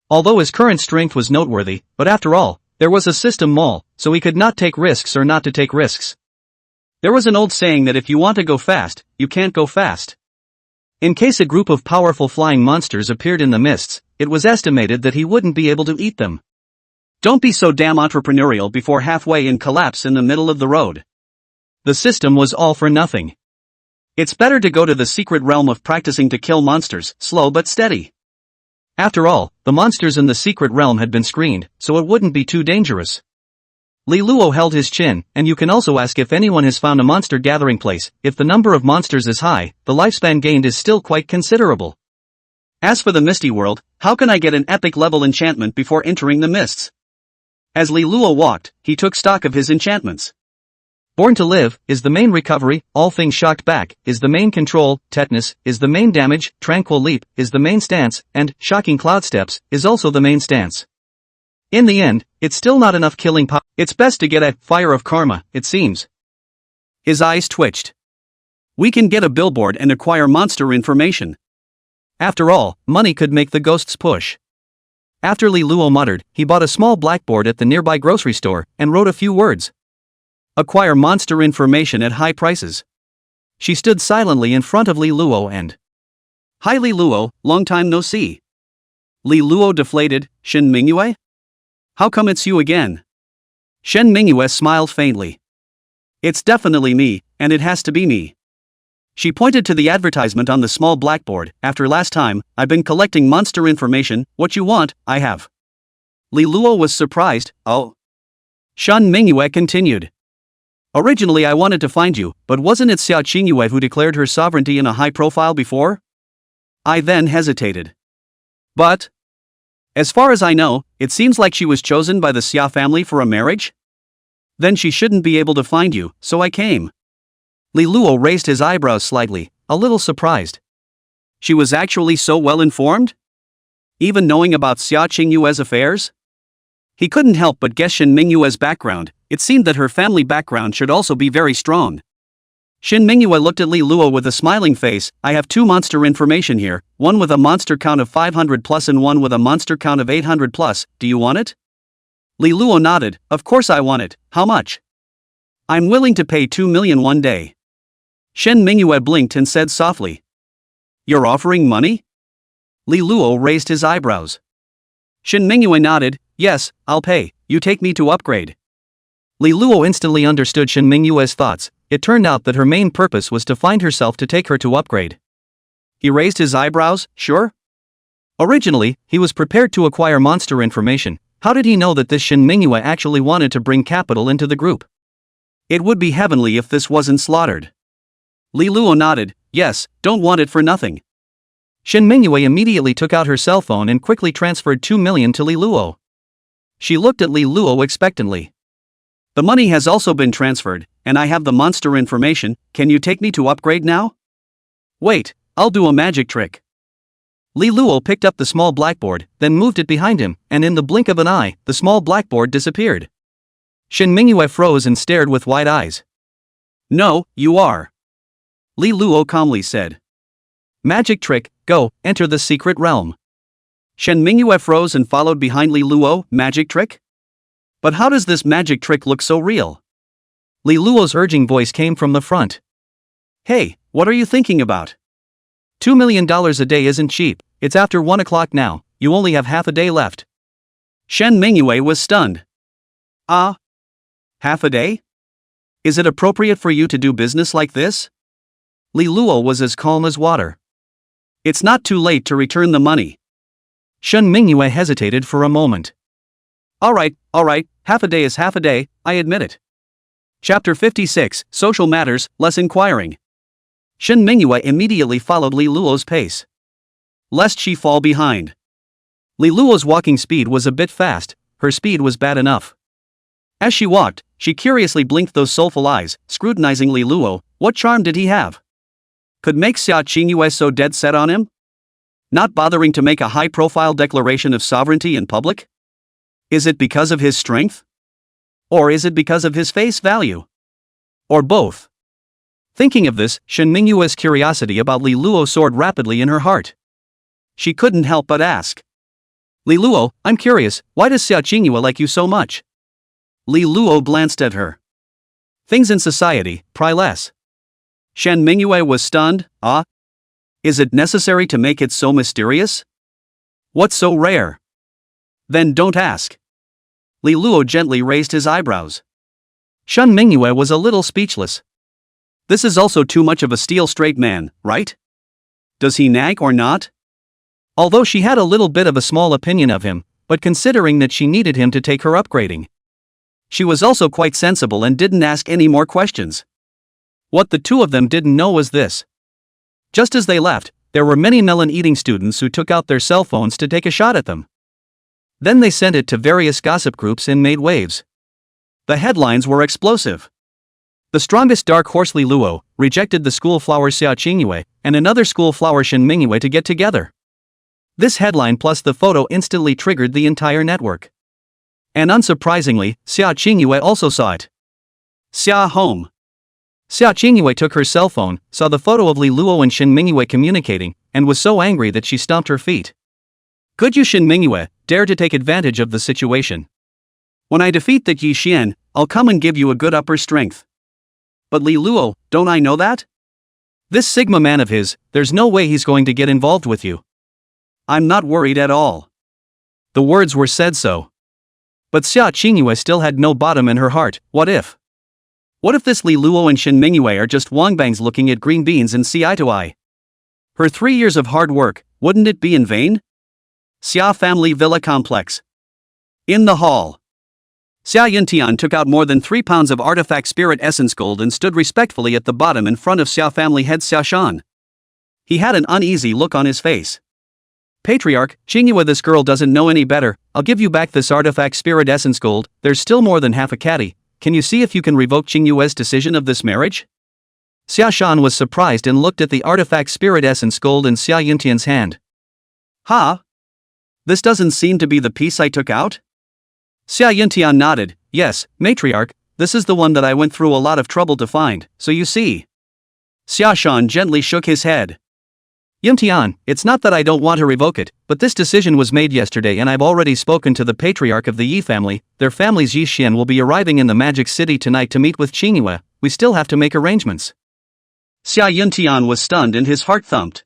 Although his current strength was noteworthy, but after all, there was a system mall, so he could not take risks or not to take risks. There was an old saying that if you want to go fast, you can't go fast. In case a group of powerful flying monsters appeared in the mists, it was estimated that he wouldn't be able to eat them. Don't be so damn entrepreneurial before halfway and collapse in the middle of the road. The system was all for nothing. It's better to go to the secret realm of practicing to kill monsters, slow but steady. After all, the monsters in the secret realm had been screened, so it wouldn't be too dangerous. Li Luo held his chin, and you can also ask if anyone has found a monster gathering place. If the number of monsters is high, the lifespan gained is still quite considerable. As for the misty world, how can I get an epic level enchantment before entering the mists? As Li Luo walked, he took stock of his enchantments. Born to Live is the main recovery, All Things Shocked Back is the main control, Tetanus is the main damage, Tranquil Leap is the main stance, and Shocking Cloud Steps is also the main stance. In the end, it's still not enough killing power. It's best to get a Fire of Karma, it seems. His eyes twitched. We can get a billboard and acquire monster information. After all, money could make the ghosts push. After Li Luo muttered, he bought a small blackboard at the nearby grocery store and wrote a few words. Acquire monster information at high prices. She stood silently in front of Li Luo and... Hi Li Luo, long time no see. Li Luo deflated. Shen Mingyue? How come it's you again? Shen Mingyue smiled faintly. It's definitely me, and it has to be me. She pointed to the advertisement on the small blackboard. After last time, I've been collecting monster information. What you want, I have. Li Luo was surprised. Oh. Shen Mingyue continued. Originally I wanted to find you, but wasn't it Xia Qingyue who declared her sovereignty in a high profile before? I then hesitated. But... as far as I know, it seems like she was chosen by the Xia family for a marriage? Then she shouldn't be able to find you, so I came. Li Luo raised his eyebrows slightly, a little surprised. She was actually so well informed? Even knowing about Xia Qingyue's affairs? He couldn't help but guess Shen Mingyue's background. It seemed that her family background should also be very strong. Shen Mingyue looked at Li Luo with a smiling face. I have 2 monster information here, one with a monster count of 500 plus and one with a monster count of 800 plus. Do you want it? Li Luo nodded. Of course I want it. How much? I'm willing to pay 2 million one day. Shen Mingyue blinked and said softly. You're offering money? Li Luo raised his eyebrows. Shen Mingyue nodded. Yes, I'll pay. You take me to upgrade. Li Luo instantly understood Shen Mingyue's thoughts. It turned out that her main purpose was to find herself to take her to upgrade. He raised his eyebrows. Sure? Originally, he was prepared to acquire monster information. How did he know that this Shen Mingyue actually wanted to bring capital into the group? It would be heavenly if this wasn't slaughtered. Li Luo nodded. Yes, don't want it for nothing. Shen Mingyue immediately took out her cell phone and quickly transferred 2 million to Li Luo. She looked at Li Luo expectantly. The money has also been transferred, and I have the monster information. Can you take me to upgrade now? Wait, I'll do a magic trick. Li Luo picked up the small blackboard, then moved it behind him, and in the blink of an eye, the small blackboard disappeared. Shen Mingyue froze and stared with wide eyes. No, you are. Li Luo calmly said. Magic trick, go, enter the secret realm. Shen Mingyue froze and followed behind Li Luo. Magic trick? But how does this magic trick look so real? Li Luo's urging voice came from the front. Hey, what are you thinking about? $2 million a day isn't cheap. It's after 1 o'clock now, you only have half a day left. Shen Mingyue was stunned. Ah? Half a day? Is it appropriate for you to do business like this? Li Luo was as calm as water. It's not too late to return the money. Shen Mingyue hesitated for a moment. Alright, half a day is half a day, I admit it. Chapter 56, Social Matters, Less Inquiring. Shen Mingyue immediately followed Li Luo's pace, lest she fall behind. Li Luo's walking speed was a bit fast, her speed was bad enough. As she walked, she curiously blinked those soulful eyes, scrutinizing Li Luo. What charm did he have? Could make Xia Qingyue so dead set on him? Not bothering to make a high-profile declaration of sovereignty in public? Is it because of his strength? Or is it because of his face value? Or both? Thinking of this, Shen Mingyue's curiosity about Li Luo soared rapidly in her heart. She couldn't help but ask. Li Luo, I'm curious, why does Xia Qingyue like you so much? Li Luo glanced at her. Things in society, pry less. Shen Mingyue was stunned. Ah? Is it necessary to make it so mysterious? What's so rare? Then don't ask. Li Luo gently raised his eyebrows. Shen Mingyue was a little speechless. This is also too much of a steel straight man, right? Does he nag or not? Although she had a little bit of a small opinion of him, but considering that she needed him to take her upgrading, she was also quite sensible and didn't ask any more questions. What the two of them didn't know was this. Just as they left, there were many melon-eating students who took out their cell phones to take a shot at them. Then they sent it to various gossip groups and made waves. The headlines were explosive. The strongest dark horse Li Luo rejected the school flower Xia Qingyue and another school flower Shen Mingyue to get together. This headline plus the photo instantly triggered the entire network. And unsurprisingly, Xia Qingyue also saw it. Xia home. Xia Qingyue took her cell phone, saw the photo of Li Luo and Shen Mingyue communicating, and was so angry that she stomped her feet. Could you Shen Mingyue dare to take advantage of the situation? When I defeat that Yi Xian, I'll come and give you a good upper strength. But Li Luo, don't I know that? This Sigma man of his, there's no way he's going to get involved with you. I'm not worried at all. The words were said so. But Xia Qingyue still had no bottom in her heart. What if? What if this Li Luo and Shen Mingyue are just wangbangs looking at green beans and see eye to eye? Her 3 years of hard work, wouldn't it be in vain? Xia family villa complex. In the hall, Xia Yintian took out more than 3 pounds of artifact spirit essence gold and stood respectfully at the bottom in front of Xia family head Xia Shan. He had an uneasy look on his face. Patriarch, Qingyue, this girl doesn't know any better. I'll give you back this artifact spirit essence gold. There's still more than half a caddy. Can you see if you can revoke Qingyue's decision of this marriage? Xia Shan was surprised and looked at the artifact spirit essence gold in Xia Yintian's hand. Huh? This doesn't seem to be the piece I took out? Xia Yintian nodded. Yes, matriarch, this is the one that I went through a lot of trouble to find, so you see. Xia Shan gently shook his head. Yintian, it's not that I don't want to revoke it, but this decision was made yesterday and I've already spoken to the patriarch of the Yi family. Their family's Yi Xian will be arriving in the Magic City tonight to meet with Qingyue. We still have to make arrangements. Xia Yintian was stunned and his heart thumped.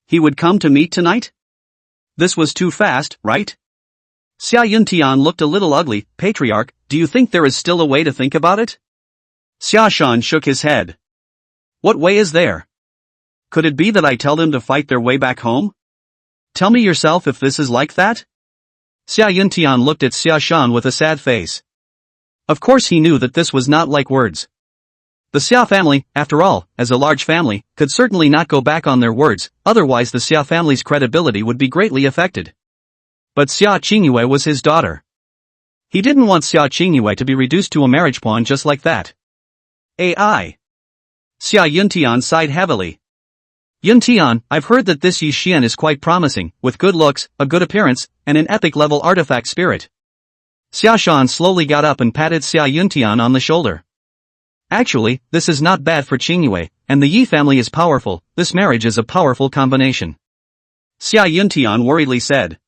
He would come to meet tonight? This was too fast, right? Xia Yintian looked a little ugly. Patriarch, do you think there is still a way to think about it? Xia Shan shook his head. What way is there? Could it be that I tell them to fight their way back home? Tell me yourself if this is like that? Xia Yintian looked at Xia Shan with a sad face. Of course he knew that this was not like words. The Xia family, after all, as a large family, could certainly not go back on their words, otherwise the Xia family's credibility would be greatly affected. But Xia Qingyue was his daughter. He didn't want Xia Qingyue to be reduced to a marriage pawn just like that. AI. Xia Yintian sighed heavily. Yintian, I've heard that this Yi Xian is quite promising, with good looks, a good appearance, and an epic level artifact spirit. Xia Shan slowly got up and patted Xia Yuntian on the shoulder. Actually, this is not bad for Qingyue, and the Yi family is powerful. This marriage is a powerful combination. Xia Yuntian worriedly said.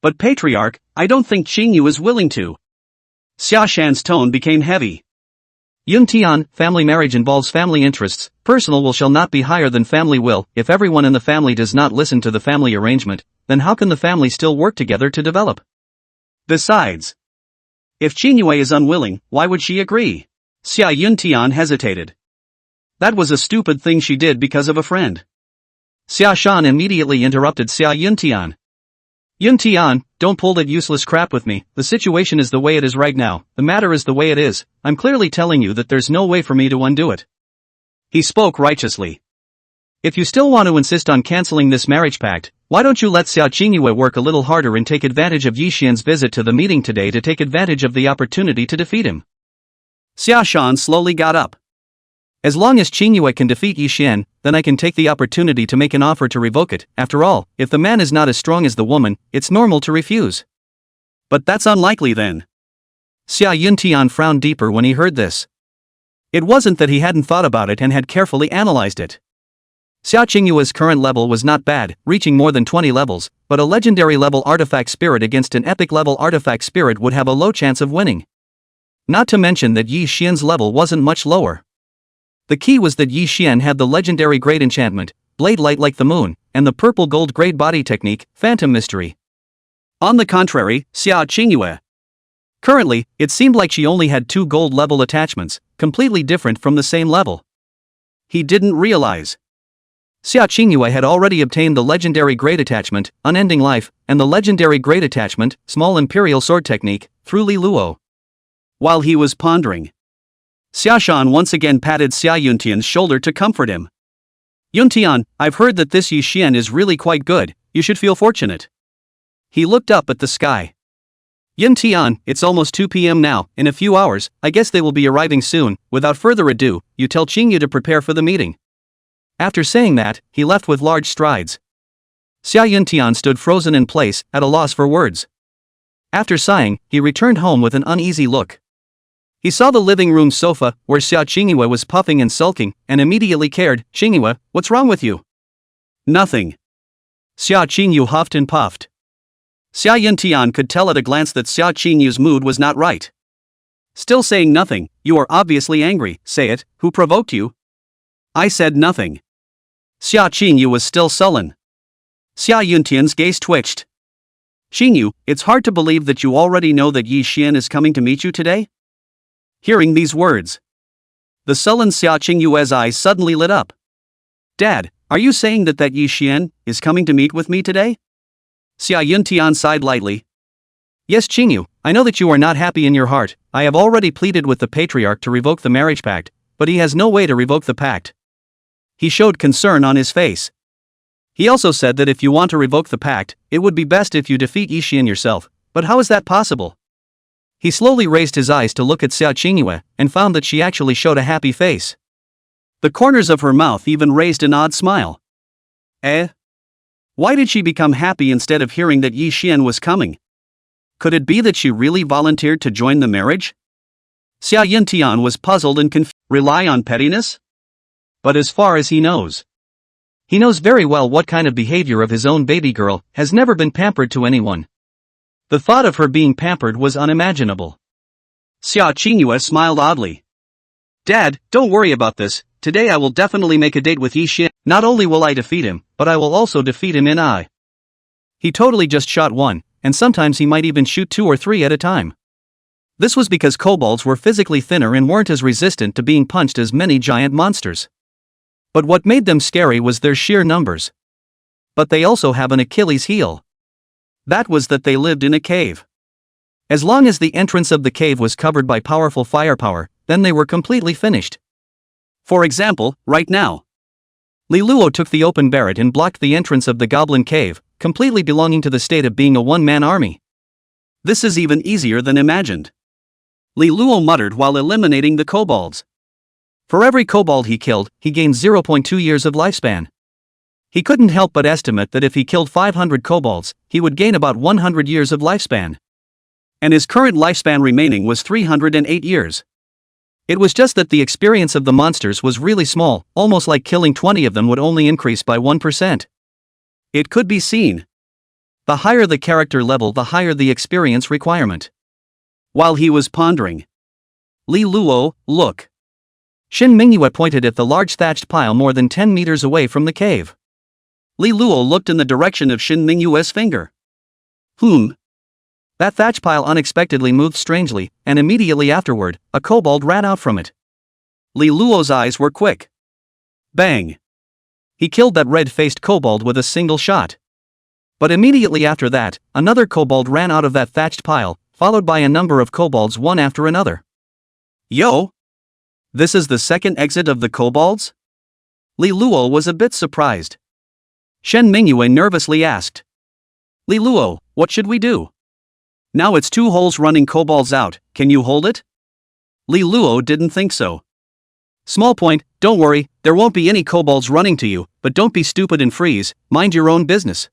But Patriarch, I don't think Qingyu is willing to. Xia Shan's tone became heavy. Yuntian, family marriage involves family interests, personal will shall not be higher than family will. If everyone in the family does not listen to the family arrangement, then how can the family still work together to develop? Besides, if Qingyue is unwilling, why would she agree? Xia Yuntian hesitated. That was a stupid thing she did because of a friend. Xia Shan immediately interrupted Xia Yuntian. Yuntian, don't pull that useless crap with me. The situation is the way it is right now. The matter is the way it is. I'm clearly telling you that there's no way for me to undo it. He spoke righteously. If you still want to insist on canceling this marriage pact, why don't you let Xiao Qingyue work a little harder and take advantage of Yi Xian's visit to the meeting today to take advantage of the opportunity to defeat him? Xia Shan slowly got up. As long as Qingyue can defeat Yi Xian, then I can take the opportunity to make an offer to revoke it. After all, if the man is not as strong as the woman, it's normal to refuse. But that's unlikely then. Xia Yuntian frowned deeper when he heard this. It wasn't that he hadn't thought about it and had carefully analyzed it. Xia Qingyue's current level was not bad, reaching more than 20 levels, but a legendary level artifact spirit against an epic level artifact spirit would have a low chance of winning. Not to mention that Yi Xian's level wasn't much lower. The key was that Yi Xian had the legendary Great Enchantment, Blade Light like the Moon, and the purple gold Great Body Technique, Phantom Mystery. On the contrary, Xia Qingyue. Currently, it seemed like she only had 2 gold level attachments, completely different from the same level. He didn't realize. Xia Qingyue had already obtained the legendary Great Attachment, Unending Life, and the legendary Great Attachment, Small Imperial Sword Technique, through Li Luo. While he was pondering, Xia Shan once again patted Xia Yuntian's shoulder to comfort him. Yuntian, I've heard that this Yi Xian is really quite good, you should feel fortunate. He looked up at the sky. Yuntian, it's almost 2 p.m. now, in a few hours, I guess they will be arriving soon. Without further ado, you tell Qingyu to prepare for the meeting. After saying that, he left with large strides. Xia Yuntian stood frozen in place, at a loss for words. After sighing, he returned home with an uneasy look. He saw the living room sofa, where Xia Qingyue was puffing and sulking, and immediately cared. Qingyue, what's wrong with you? Nothing. Xia Qingyue huffed and puffed. Xia Yuntian could tell at a glance that Xia Qingyu's mood was not right. Still saying nothing, you are obviously angry, say it, who provoked you? I said nothing. Xia Qingyu was still sullen. Xia Yuntian's gaze twitched. Qingyu, it's hard to believe that you already know that Yi Xian is coming to meet you today? Hearing these words, the sullen Xia Qingyue's eyes suddenly lit up. Dad, are you saying that Yi Xian is coming to meet with me today? Xia Yuntian sighed lightly. Yes, Qingyu, I know that you are not happy in your heart. I have already pleaded with the Patriarch to revoke the marriage pact, but he has no way to revoke the pact. He showed concern on his face. He also said that if you want to revoke the pact, it would be best if you defeat Yi Xian yourself, but how is that possible? He slowly raised his eyes to look at Xia Qingyue, and found that she actually showed a happy face. The corners of her mouth even raised an odd smile. Why did she become happy instead of hearing that Yi Xian was coming? Could it be that she really volunteered to join the marriage? Xia Yuntian was puzzled and confused. Rely on pettiness? But as far as he knows very well what kind of behavior of his own baby girl has never been pampered to anyone. The thought of her being pampered was unimaginable. Xia Qingyue smiled oddly. Dad, don't worry about this, today I will definitely make a date with Yi Xian. Not only will I defeat him, but I will also defeat him in I. He totally just shot one, and sometimes he might even shoot 2 or 3 at a time. This was because kobolds were physically thinner and weren't as resistant to being punched as many giant monsters. But what made them scary was their sheer numbers. But they also have an Achilles heel. That was that they lived in a cave. As long as the entrance of the cave was covered by powerful firepower, then they were completely finished. For example, right now, Li Luo took the open Barrett and blocked the entrance of the goblin cave, completely belonging to the state of being a one-man army. This is even easier than imagined. Li Luo muttered while eliminating the kobolds. For every kobold he killed, he gained 0.2 years of lifespan. He couldn't help but estimate that if he killed 500 kobolds, he would gain about 100 years of lifespan. And his current lifespan remaining was 308 years. It was just that the experience of the monsters was really small, almost like killing 20 of them would only increase by 1%. It could be seen. The higher the character level, the higher the experience requirement. While he was pondering, Li Luo, look. Shin Mingyue pointed at the large thatched pile more than 10 meters away from the cave. Li Luo looked in the direction of Shin Mingyue's finger. That thatch pile unexpectedly moved strangely, and immediately afterward, a kobold ran out from it. Li Luo's eyes were quick. Bang! He killed that red-faced kobold with a single shot. But immediately after that, another kobold ran out of that thatched pile, followed by a number of kobolds one after another. Yo! This is the second exit of the kobolds? Li Luo was a bit surprised. Shen Mingyue nervously asked. Li Luo, what should we do? Now it's 2 holes running kobolds out, can you hold it? Li Luo didn't think so. Small point, don't worry, there won't be any kobolds running to you, but don't be stupid and freeze, mind your own business.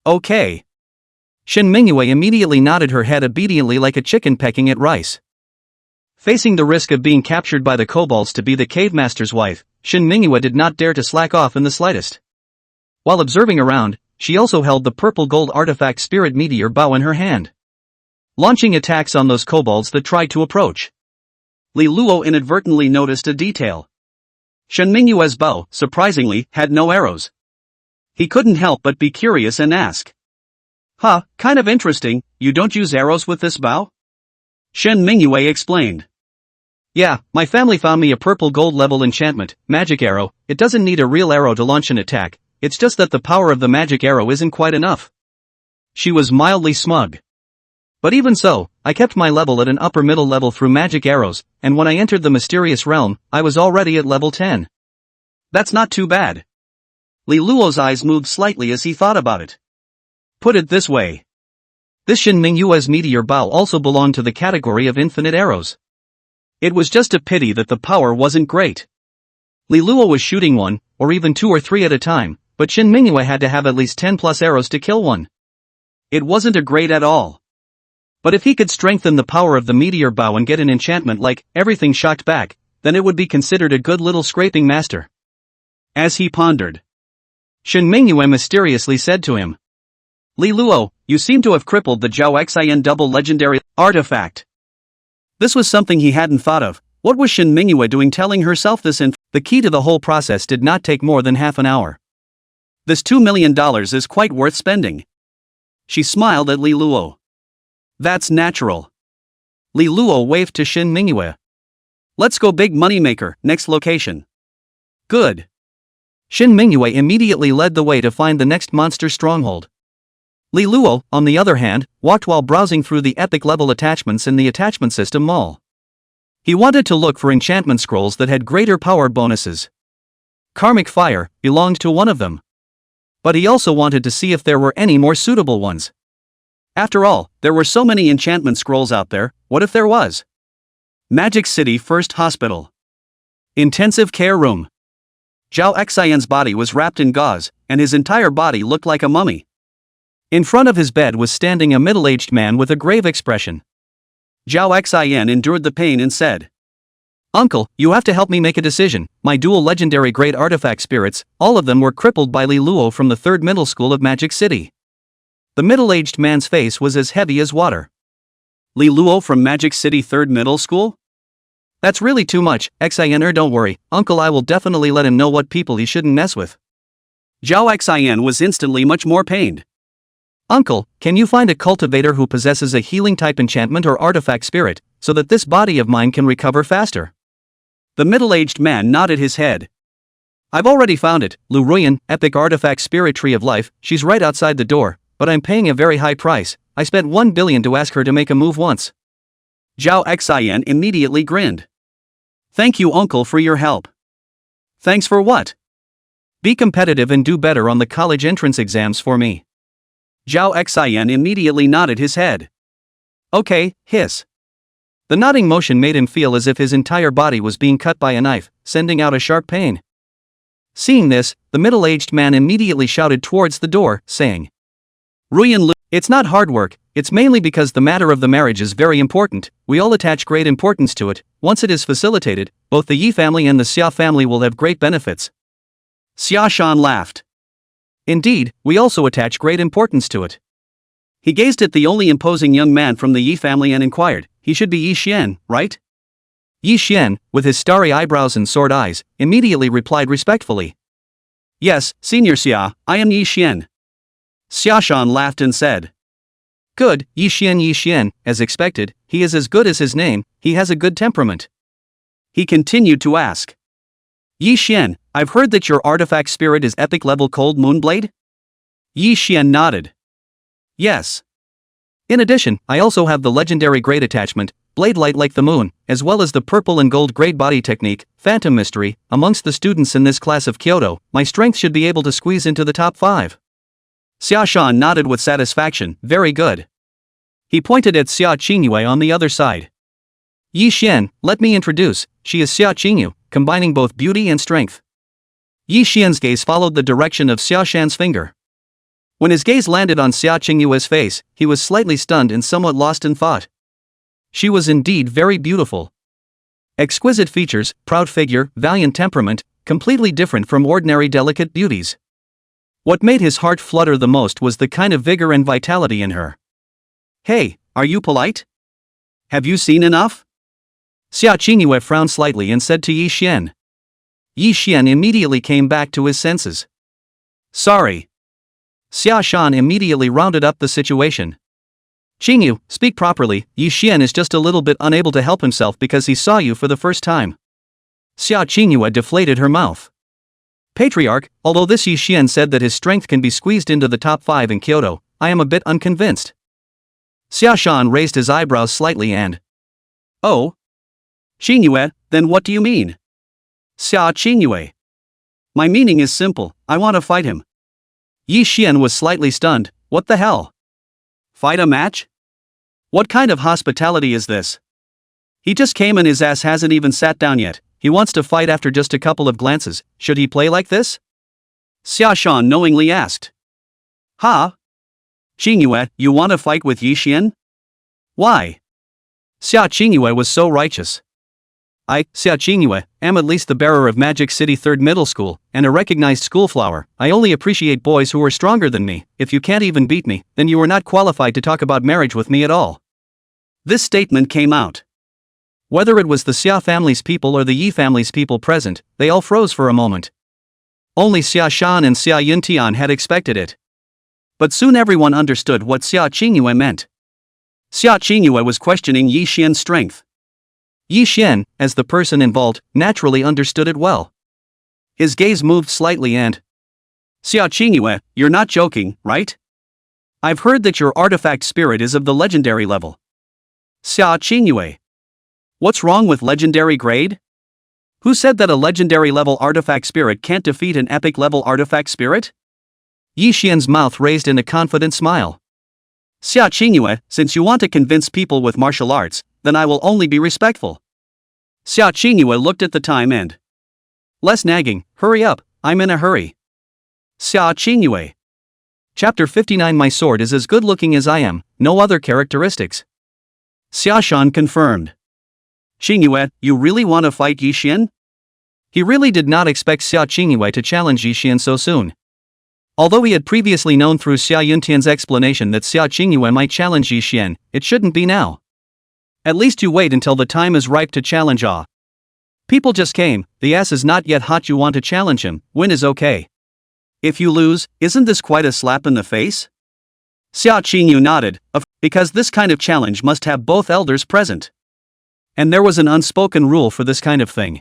Okay. Shin Mingyue immediately nodded her head obediently like a chicken pecking at rice. Facing the risk of being captured by the kobolds to be the cave master's wife, Shin Mingyue did not dare to slack off in the slightest. While observing around, she also held the purple gold artifact spirit meteor bow in her hand, launching attacks on those kobolds that tried to approach. Li Luo inadvertently noticed a detail. Shen Mingyue's bow, surprisingly, had no arrows. He couldn't help but be curious and ask. Kind of interesting, you don't use arrows with this bow? Shen Mingyue explained. Yeah, my family found me a purple gold level enchantment, magic arrow. It doesn't need a real arrow to launch an attack, it's just that the power of the magic arrow isn't quite enough. She was mildly smug. But even so, I kept my level at an upper middle level through magic arrows, and when I entered the mysterious realm, I was already at level 10. That's not too bad. Li Luo's eyes moved slightly as he thought about it. Put it this way. This Shin Mingyue's meteor bow also belonged to the category of infinite arrows. It was just a pity that the power wasn't great. Li Luo was shooting 1, or even 2 or 3 at a time, but Shin Mingyue had to have at least 10 plus arrows to kill one. It wasn't a great at all. But if he could strengthen the power of the meteor bow and get an enchantment like everything shocked back, then it would be considered a good little scraping master. As he pondered, Shin Mingyue mysteriously said to him. Li Luo, you seem to have crippled the Zhao Xian double legendary artifact. This was something he hadn't thought of. What was Shin Mingyue doing telling herself this info? The key to the whole process did not take more than half an hour. This $2 million is quite worth spending. She smiled at Li Luo. That's natural. Li Luo waved to Shin Mingyue. Let's go big moneymaker, next location. Good. Shin Mingyue immediately led the way to find the next monster stronghold. Li Luo, on the other hand, walked while browsing through the epic level attachments in the attachment system mall. He wanted to look for enchantment scrolls that had greater power bonuses. Karmic Fire belonged to one of them. But he also wanted to see if there were any more suitable ones. After all, there were so many enchantment scrolls out there, what if there was? Magic City First Hospital. Intensive Care Room. Zhao Xian's body was wrapped in gauze, and his entire body looked like a mummy. In front of his bed was standing a middle-aged man with a grave expression. Zhao Xian endured the pain and said, Uncle, you have to help me make a decision. My dual legendary great artifact spirits, all of them were crippled by Li Luo from the 3rd middle school of Magic City. The middle-aged man's face was as heavy as water. Li Luo from Magic City 3rd middle school? That's really too much, Xian. Don't worry, Uncle, I will definitely let him know what people he shouldn't mess with. Zhao Xian was instantly much more pained. Uncle, can you find a cultivator who possesses a healing-type enchantment or artifact spirit, so that this body of mine can recover faster? The middle-aged man nodded his head. I've already found it, Lu Ruyan, epic artifact spirit tree of life. She's right outside the door, but I'm paying a very high price. I spent 1 billion to ask her to make a move once. Zhao Xian immediately grinned. Thank you, Uncle, for your help. Thanks for what? Be competitive and do better on the college entrance exams for me. Zhao Xian immediately nodded his head. Okay, hiss. The nodding motion made him feel as if his entire body was being cut by a knife, sending out a sharp pain. Seeing this, the middle-aged man immediately shouted towards the door, saying, Ruyan Lu. It's not hard work, it's mainly because the matter of the marriage is very important, we all attach great importance to it. Once it is facilitated, both the Yi family and the Xia family will have great benefits. Xia Shan laughed. Indeed, we also attach great importance to it. He gazed at the only imposing young man from the Yi family and inquired, he should be Yi Xian, right? Yi Xian, with his starry eyebrows and sword eyes, immediately replied respectfully. Yes, Senior Xia, I am Yi Xian. Xia Shan laughed and said. Good, Yi Xian, as expected, he is as good as his name, he has a good temperament. He continued to ask. Yi Xian, I've heard that your artifact spirit is epic level Cold Moonblade? Yi Xian nodded. Yes. In addition, I also have the legendary grade attachment, Blade Light like the moon, as well as the purple and gold grade body technique, Phantom Mystery. Amongst the students in this class of Kyoto, my strength should be able to squeeze into the top 5. Xia Shan nodded with satisfaction, very good. He pointed at Xia Qingyue on the other side. Yi Xian, let me introduce, she is Xia Qingyu, combining both beauty and strength. Yi Xian's gaze followed the direction of Xia Shan's finger. When his gaze landed on Xia Qingyue's face, he was slightly stunned and somewhat lost in thought. She was indeed very beautiful. Exquisite features, proud figure, valiant temperament, completely different from ordinary delicate beauties. What made his heart flutter the most was the kind of vigor and vitality in her. Hey, are you polite? Have you seen enough? Xia Qingyue frowned slightly and said to Yi Xian. Yi Xian immediately came back to his senses. Sorry. Xia Shan immediately rounded up the situation. Qingyu, speak properly, Yi Xian is just a little bit unable to help himself because he saw you for the first time. Xia Qingyue deflated her mouth. Patriarch, although this Yi Xian said that his strength can be squeezed into the top 5 in Kyoto, I am a bit unconvinced. Xia Shan raised his eyebrows slightly and. Oh? Qingyue, then what do you mean? Xia Qingyue. My meaning is simple, I want to fight him. Yi Xian was slightly stunned, what the hell? Fight a match? What kind of hospitality is this? He just came and his ass hasn't even sat down yet, he wants to fight after just a couple of glances, should he play like this? Xia Shan knowingly asked. Huh? Qingyue, you want to fight with Yi Xian? Why? Xia Qingyue was so righteous. I, Xia Qingyue, am at least the bearer of Magic City 3rd Middle School, and a recognized schoolflower. I only appreciate boys who are stronger than me. If you can't even beat me, then you are not qualified to talk about marriage with me at all. This statement came out. Whether it was the Xia family's people or the Yi family's people present, they all froze for a moment. Only Xia Shan and Xia Yuntian had expected it. But soon everyone understood what Xia Qingyue meant. Xia Qingyue was questioning Yi Xian's strength. Yi Xian, as the person involved, naturally understood it well. His gaze moved slightly and. Xia Qingyue, you're not joking, right? I've heard that your artifact spirit is of the legendary level. Xia Qingyue. What's wrong with legendary grade? Who said that a legendary level artifact spirit can't defeat an epic level artifact spirit? Yi Xian's mouth raised in a confident smile. Xia Qingyue, since you want to convince people with martial arts, then I will only be respectful. Xia Qingyue looked at the time and. Less nagging, hurry up, I'm in a hurry. Xia Qingyue. Chapter 59 My sword is as good looking as I am, no other characteristics. Xia Shan confirmed. Qingyue, you really want to fight Yi Xian? He really did not expect Xia Qingyue to challenge Yi Xian so soon. Although he had previously known through Xia Yuntian's explanation that Xia Qingyue might challenge Yi Xian, it shouldn't be now. At least you wait until the time is ripe to challenge Ah. People just came, the ass is not yet hot, you want to challenge him, win is okay. If you lose, isn't this quite a slap in the face? Xia Qingyue nodded, because this kind of challenge must have both elders present. And there was an unspoken rule for this kind of thing.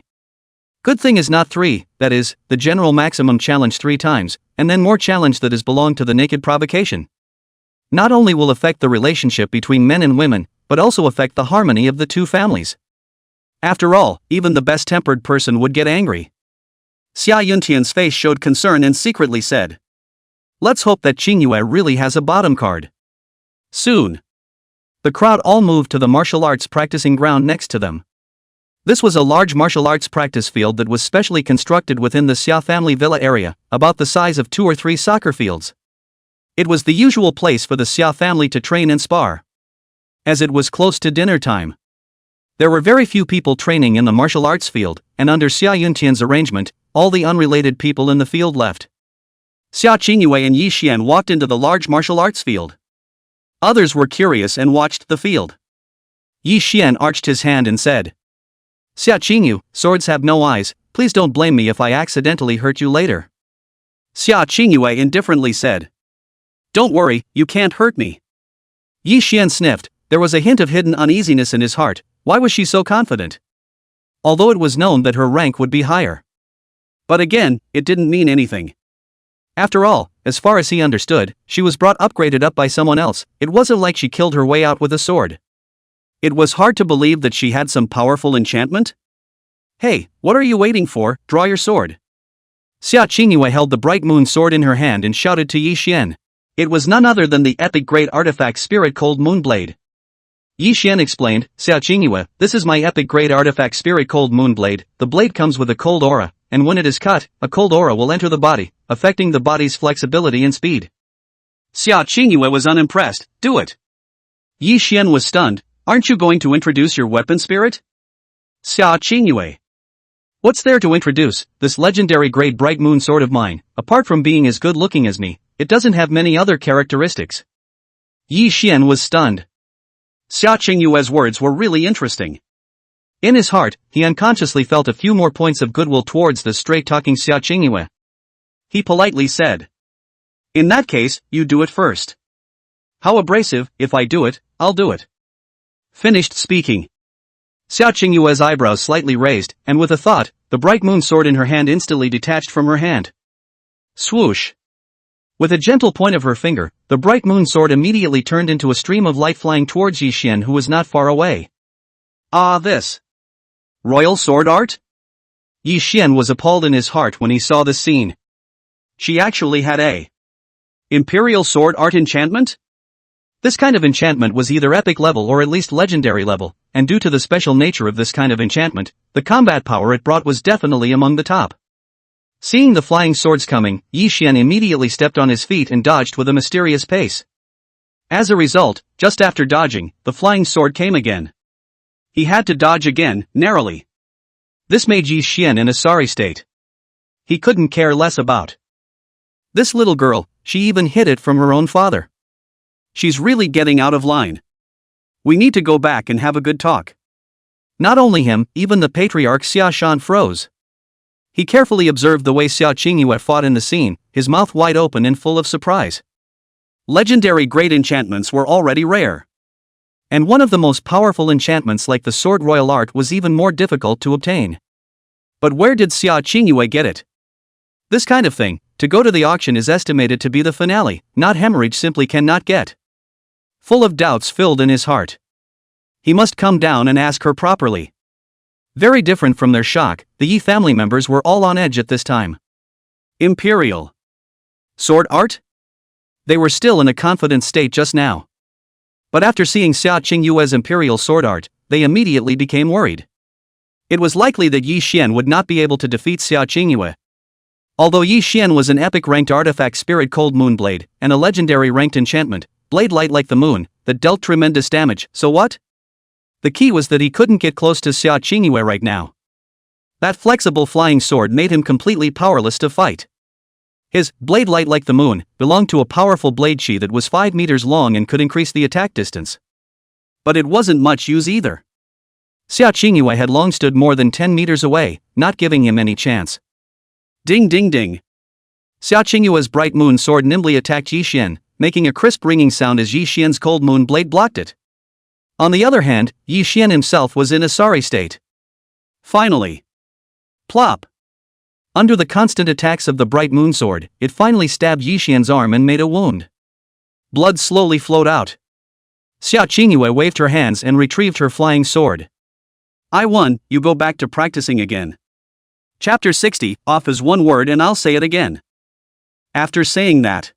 Good thing is not 3, that is, the general maximum challenge 3 times, and then more challenge that is belonged to the naked provocation. Not only will affect the relationship between men and women, but also affect the harmony of the 2 families. After all, even the best-tempered person would get angry. Xia Yuntian's face showed concern and secretly said. Let's hope that Qingyue really has a bottom card. Soon. The crowd all moved to the martial arts practicing ground next to them. This was a large martial arts practice field that was specially constructed within the Xia family villa area, about the size of 2 or 3 soccer fields. It was the usual place for the Xia family to train and spar. As it was close to dinner time, there were very few people training in the martial arts field, and under Xia Yuntian's arrangement, all the unrelated people in the field left. Xia Qingyue and Yi Xian walked into the large martial arts field. Others were curious and watched the field. Yi Xian arched his hand and said, "Xia Qingyu, swords have no eyes, please don't blame me if I accidentally hurt you later." Xia Qingyue indifferently said, "Don't worry, you can't hurt me." Yi Xian sniffed. There was a hint of hidden uneasiness in his heart. Why was she so confident? Although it was known that her rank would be higher. But again, it didn't mean anything. After all, as far as he understood, she was brought upgraded up by someone else. It wasn't like she killed her way out with a sword. It was hard to believe that she had some powerful enchantment. "Hey, what are you waiting for? Draw your sword." Xia Qingyue held the bright moon sword in her hand and shouted to Yi Xian. It was none other than the epic great artifact Spirit Cold Moon Blade. Yi Xian explained, "Xia Qingyue, this is my epic great artifact Spirit Cold Moon Blade. The blade comes with a cold aura, and when it is cut, a cold aura will enter the body, affecting the body's flexibility and speed." Xia Qingyue was unimpressed. "Do it." Yi Xian was stunned. "Aren't you going to introduce your weapon spirit?" Xia Qingyue. "What's there to introduce? This legendary great bright moon sword of mine, apart from being as good looking as me, it doesn't have many other characteristics." Yi Xian was stunned. Xia Qingyue's words were really interesting. In his heart, he unconsciously felt a few more points of goodwill towards the straight-talking Xia Qingyue. He politely said, "In that case, you do it first." "How abrasive, if I do it, I'll do it." Finished speaking. Xia Qingyue's eyebrows slightly raised, and with a thought, the bright moon sword in her hand instantly detached from her hand. Swoosh! With a gentle point of her finger, the bright moon sword immediately turned into a stream of light flying towards Yi Xian, who was not far away. "Ah, this royal sword art?" Yi Xian was appalled in his heart when he saw this scene. She actually had a imperial sword art enchantment? This kind of enchantment was either epic level or at least legendary level, and due to the special nature of this kind of enchantment, the combat power it brought was definitely among the top. Seeing the flying swords coming, Yi Xian immediately stepped on his feet and dodged with a mysterious pace. As a result, just after dodging, the flying sword came again. He had to dodge again, narrowly. This made Yi Xian in a sorry state. He couldn't care less about this little girl. She even hid it from her own father. She's really getting out of line. We need to go back and have a good talk. Not only him, even the patriarch Xia Shan froze. He carefully observed the way Xia Qingyue fought in the scene, his mouth wide open and full of surprise. Legendary great enchantments were already rare. And one of the most powerful enchantments like the Sword Royal Art was even more difficult to obtain. But where did Xia Qingyue get it? This kind of thing, to go to the auction is estimated to be the finale, not hemorrhage simply cannot get. Full of doubts filled in his heart. He must come down and ask her properly. Very different from their shock, the Yi family members were all on edge at this time. Imperial sword art? They were still in a confident state just now. But after seeing Xia Qingyue's imperial sword art, they immediately became worried. It was likely that Yi Xian would not be able to defeat Xia Qingyue. Although Yi Xian was an epic ranked artifact Spirit Cold Moon Blade, and a legendary ranked enchantment, Blade Light like the moon, that dealt tremendous damage, so what? The key was that he couldn't get close to Xia Qingyue right now. That flexible flying sword made him completely powerless to fight. His blade light like the moon belonged to a powerful blade chi that was 5 meters long and could increase the attack distance. But it wasn't much use either. Xia Qingyue had long stood more than 10 meters away, not giving him any chance. Ding ding ding. Xia Qingyue's bright moon sword nimbly attacked Yi Xian, making a crisp ringing sound as Yi Xian's cold moon blade blocked it. On the other hand, Yi Xian himself was in a sorry state. Finally. Plop. Under the constant attacks of the bright moon sword, it finally stabbed Yi Xian's arm and made a wound. Blood slowly flowed out. Xia Qingyue waved her hands and retrieved her flying sword. "I won, you go back to practicing again." Chapter 60, off is one word and I'll say it again. After saying that,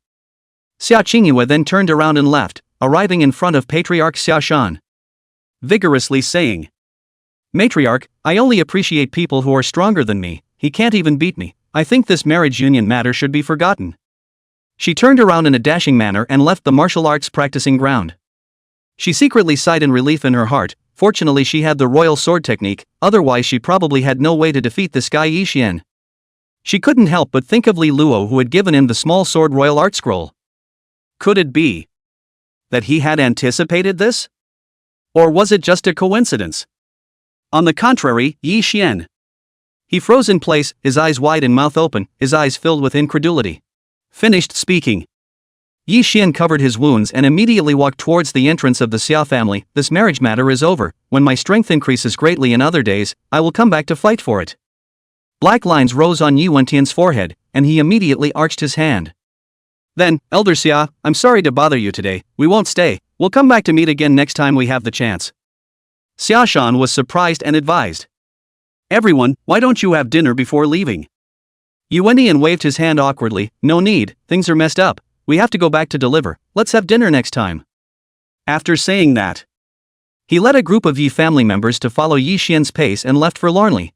Xia Qingyue then turned around and left, arriving in front of Patriarch Xia Shan. Vigorously saying, "Matriarch, I only appreciate people who are stronger than me, he can't even beat me, I think this marriage union matter should be forgotten." She turned around in a dashing manner and left the martial arts practicing ground. She secretly sighed in relief in her heart. Fortunately she had the royal sword technique, otherwise she probably had no way to defeat this guy Yi Xian. She couldn't help but think of Li Luo, who had given him the small sword royal art scroll. Could it be that he had anticipated this? Or was it just a coincidence? On the contrary, Yi Xian. He froze in place, his eyes wide and mouth open, his eyes filled with incredulity. Finished speaking. Yi Xian covered his wounds and immediately walked towards the entrance of the Xia family. This marriage matter is over. When my strength increases greatly in other days, I will come back to fight for it. Black lines rose on Yi Wentian's forehead, and he immediately arched his hand. Then, Elder Xia, I'm sorry to bother you today, we won't stay, we'll come back to meet again next time we have the chance. Xia Shan was surprised and advised. Everyone, why don't you have dinner before leaving? Yi Wentian waved his hand awkwardly. No need, things are messed up, we have to go back to deliver, let's have dinner next time. After saying that, he led a group of Yi family members to follow Yi Xian's pace and left forlornly.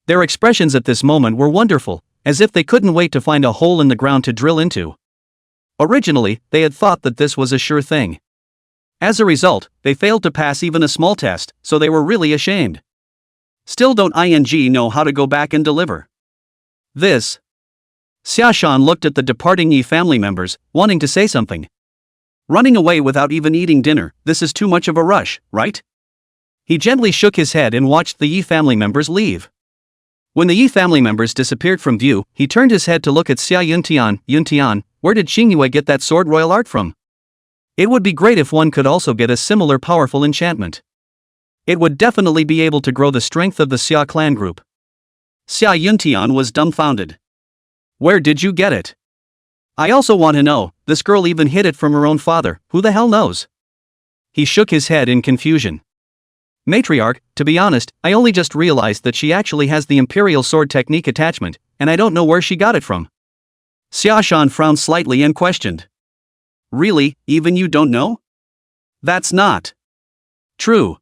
Their expressions at this moment were wonderful, as if they couldn't wait to find a hole in the ground to drill into. Originally, they had thought that this was a sure thing. As a result, they failed to pass even a small test, so they were really ashamed. Still don't know how to go back and deliver. This. Xia Shan looked at the departing Yi family members, wanting to say something. Running away without even eating dinner, this is too much of a rush, right? He gently shook his head and watched the Yi family members leave. When the Yi family members disappeared from view, he turned his head to look at Xia Yuntian. Yuntian, where did Xingyue get that sword royal art from? It would be great if one could also get a similar powerful enchantment. It would definitely be able to grow the strength of the Xia clan group. Xia Yuntian was dumbfounded. Where did you get it? I also want to know, this girl even hid it from her own father, who the hell knows? He shook his head in confusion. Matriarch, to be honest, I only just realized that she actually has the imperial sword technique attachment, and I don't know where she got it from. Xia Shan frowned slightly and questioned. Really, even you don't know? That's not true.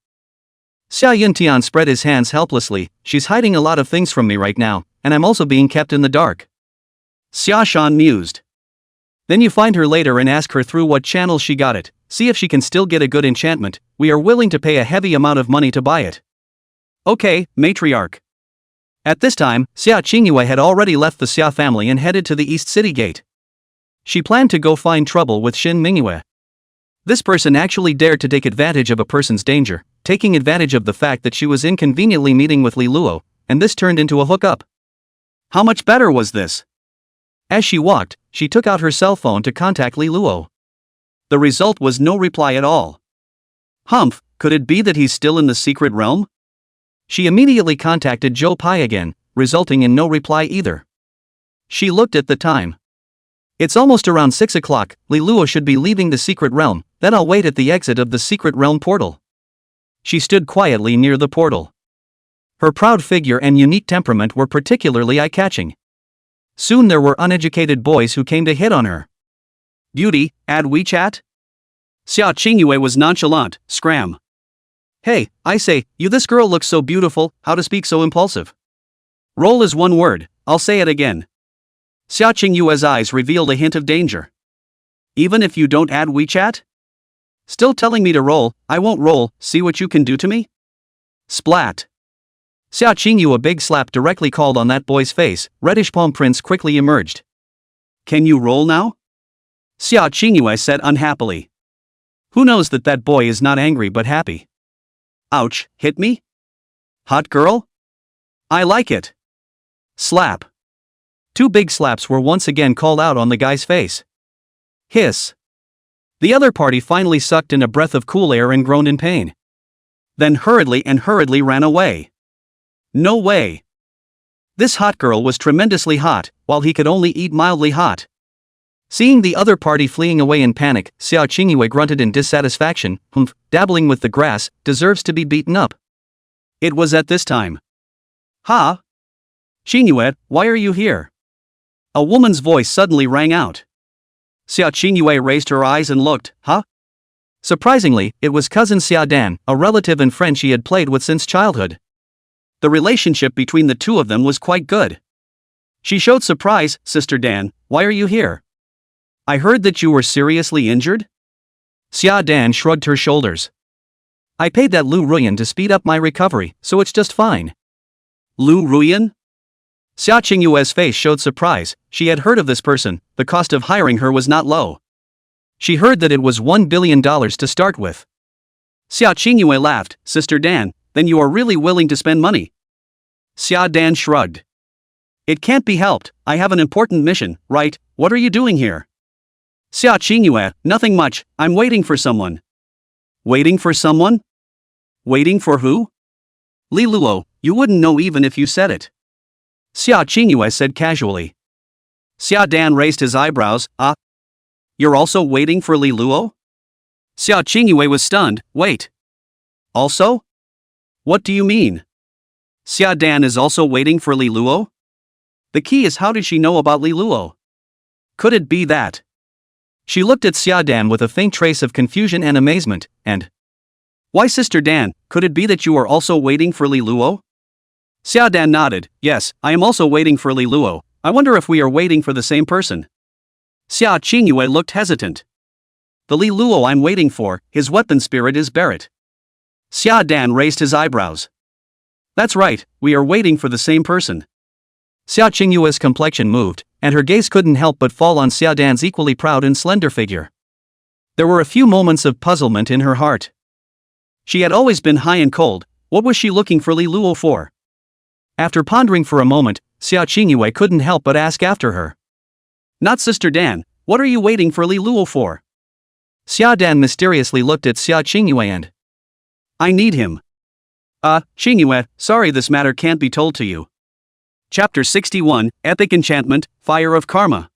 Xia Yuntian spread his hands helplessly. She's hiding a lot of things from me right now, and I'm also being kept in the dark. Xia Shan mused. Then you find her later and ask her through what channel she got it, see if she can still get a good enchantment. We are willing to pay a heavy amount of money to buy it. Okay, matriarch. At this time, Xia Qingyue had already left the Xia family and headed to the East City Gate. She planned to go find trouble with Xin Mingyue. This person actually dared to take advantage of a person's danger, taking advantage of the fact that she was inconveniently meeting with Li Luo, and this turned into a hookup. How much better was this? As she walked, she took out her cell phone to contact Li Luo. The result was no reply at all. Humph, could it be that he's still in the secret realm? She immediately contacted Zhou Pai again, resulting in no reply either. She looked at the time. It's almost around 6 o'clock, Li Luo should be leaving the secret realm, then I'll wait at the exit of the secret realm portal. She stood quietly near the portal. Her proud figure and unique temperament were particularly eye-catching. Soon there were uneducated boys who came to hit on her. Beauty, add WeChat? Xia Qingyue was nonchalant, scram. Hey, I say, you, this girl looks so beautiful, how to speak so impulsive. Roll is one word, I'll say it again. Xia Qingyue's eyes revealed a hint of danger. Even if you don't add WeChat? Still telling me to roll, I won't roll, see what you can do to me? Splat. Xia Qingyue, a big slap directly called on that boy's face. Reddish palm prints quickly emerged. Can you roll now? Xia Qingyue said unhappily. Who knows that boy is not angry but happy. Ouch, hit me? Hot girl? I like it. Slap. 2 big slaps were once again called out on the guy's face. Hiss. The other party finally sucked in a breath of cool air and groaned in pain. Then hurriedly ran away. No way. This hot girl was tremendously hot, while he could only eat mildly hot. Seeing the other party fleeing away in panic, Xia Qingyue grunted in dissatisfaction. Humph, dabbling with the grass, deserves to be beaten up. It was at this time. Ha! Qingyue, why are you here? A woman's voice suddenly rang out. Xia Qingyue raised her eyes and looked, huh? Surprisingly, it was cousin Xia Dan, a relative and friend she had played with since childhood. The relationship between the two of them was quite good. She showed surprise. Sister Dan, why are you here? I heard that you were seriously injured? Xia Dan shrugged her shoulders. I paid that Lu Ruyan to speed up my recovery, so it's just fine. Lu Ruyan? Xia Qingyue's face showed surprise. She had heard of this person. The cost of hiring her was not low. She heard that it was $1 billion to start with. Xia Qingyue laughed. Sister Dan, then you are really willing to spend money? Xia Dan shrugged. It can't be helped, I have an important mission, right? What are you doing here? Xia Qingyue, nothing much, I'm waiting for someone. Waiting for someone? Waiting for who? Li Luo, you wouldn't know even if you said it. Xia Qingyue said casually. Xia Dan raised his eyebrows. You're also waiting for Li Luo? Xia Qingyue was stunned. Wait. Also? What do you mean? Xia Dan is also waiting for Li Luo? The key is, how did she know about Li Luo? Could it be that? She looked at Xia Dan with a faint trace of confusion and amazement, and... Why, Sister Dan, could it be that you are also waiting for Li Luo? Xia Dan nodded. Yes, I am also waiting for Li Luo. I wonder if we are waiting for the same person. Xia Qingyue looked hesitant. The Li Luo I'm waiting for, his weapon spirit is Barrett. Xia Dan raised his eyebrows. That's right, we are waiting for the same person. Xia Qingyue's complexion moved, and her gaze couldn't help but fall on Xia Dan's equally proud and slender figure. There were a few moments of puzzlement in her heart. She had always been high and cold. What was she looking for Li Luo for? After pondering for a moment, Xia Qingyue couldn't help but ask after her. Not Sister Dan, what are you waiting for Li Luo for? Xia Dan mysteriously looked at Xia Qingyue and... I need him. Qingyue, sorry, this matter can't be told to you. Chapter 61, Epic Enchantment, Fire of Karma.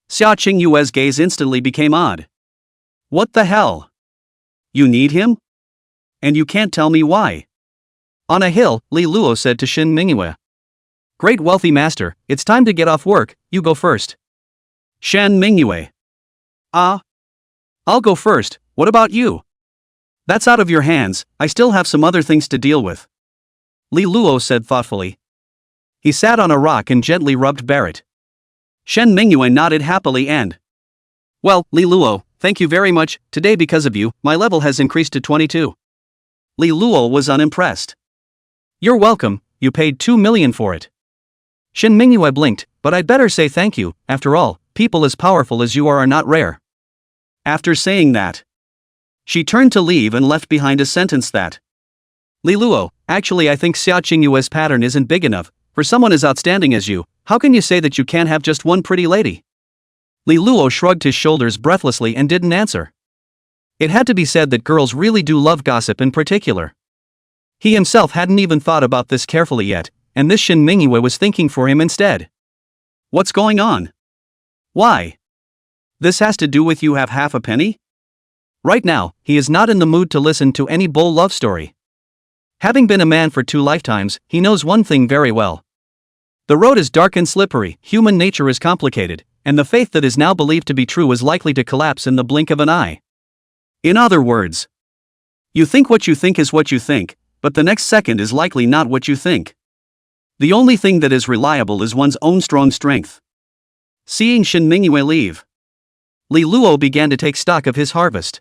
Xia Qingyue's gaze instantly became odd. What the hell? You need him? And you can't tell me why? On a hill, Li Luo said to Shen Mingyue. Great wealthy master, it's time to get off work, you go first. Shen Mingyue. I'll go first, what about you? That's out of your hands, I still have some other things to deal with. Li Luo said thoughtfully. He sat on a rock and gently rubbed Barrett. Shen Mingyue nodded happily and... Well, Li Luo, thank you very much, today because of you, my level has increased to 22. Li Luo was unimpressed. You're welcome, you paid 2 million for it. Shen Mingyue blinked, but I'd better say thank you, after all, people as powerful as you are not rare. After saying that, she turned to leave and left behind a sentence that... Li Luo, actually I think Xia Qingyue's pattern isn't big enough, for someone as outstanding as you, how can you say that you can't have just one pretty lady? Li Luo shrugged his shoulders breathlessly and didn't answer. It had to be said that girls really do love gossip in particular. He himself hadn't even thought about this carefully yet, and this Shen Mingyue was thinking for him instead. What's going on? Why? This has to do with you have half a penny? Right now, he is not in the mood to listen to any bull love story. Having been a man for 2 lifetimes, he knows one thing very well. The road is dark and slippery, human nature is complicated, and the faith that is now believed to be true is likely to collapse in the blink of an eye. In other words, you think what you think is what you think, but the next second is likely not what you think. The only thing that is reliable is one's own strong strength. Seeing Shen Mingyue leave, Li Luo began to take stock of his harvest.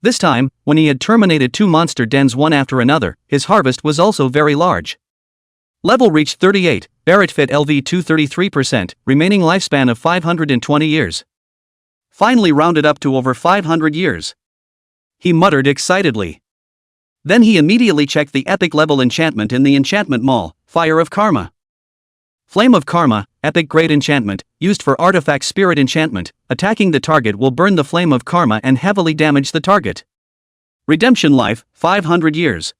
This time, when he had terminated 2 monster dens one after another, his harvest was also very large. Level reached 38, Barrett fit LV 233%, remaining lifespan of 520 years. Finally rounded up to over 500 years. He muttered excitedly. Then he immediately checked the epic level enchantment in the enchantment mall, Fire of Karma. Flame of Karma, epic grade enchantment, used for artifact spirit enchantment, attacking the target will burn the flame of karma and heavily damage the target. Redemption life, 500 years.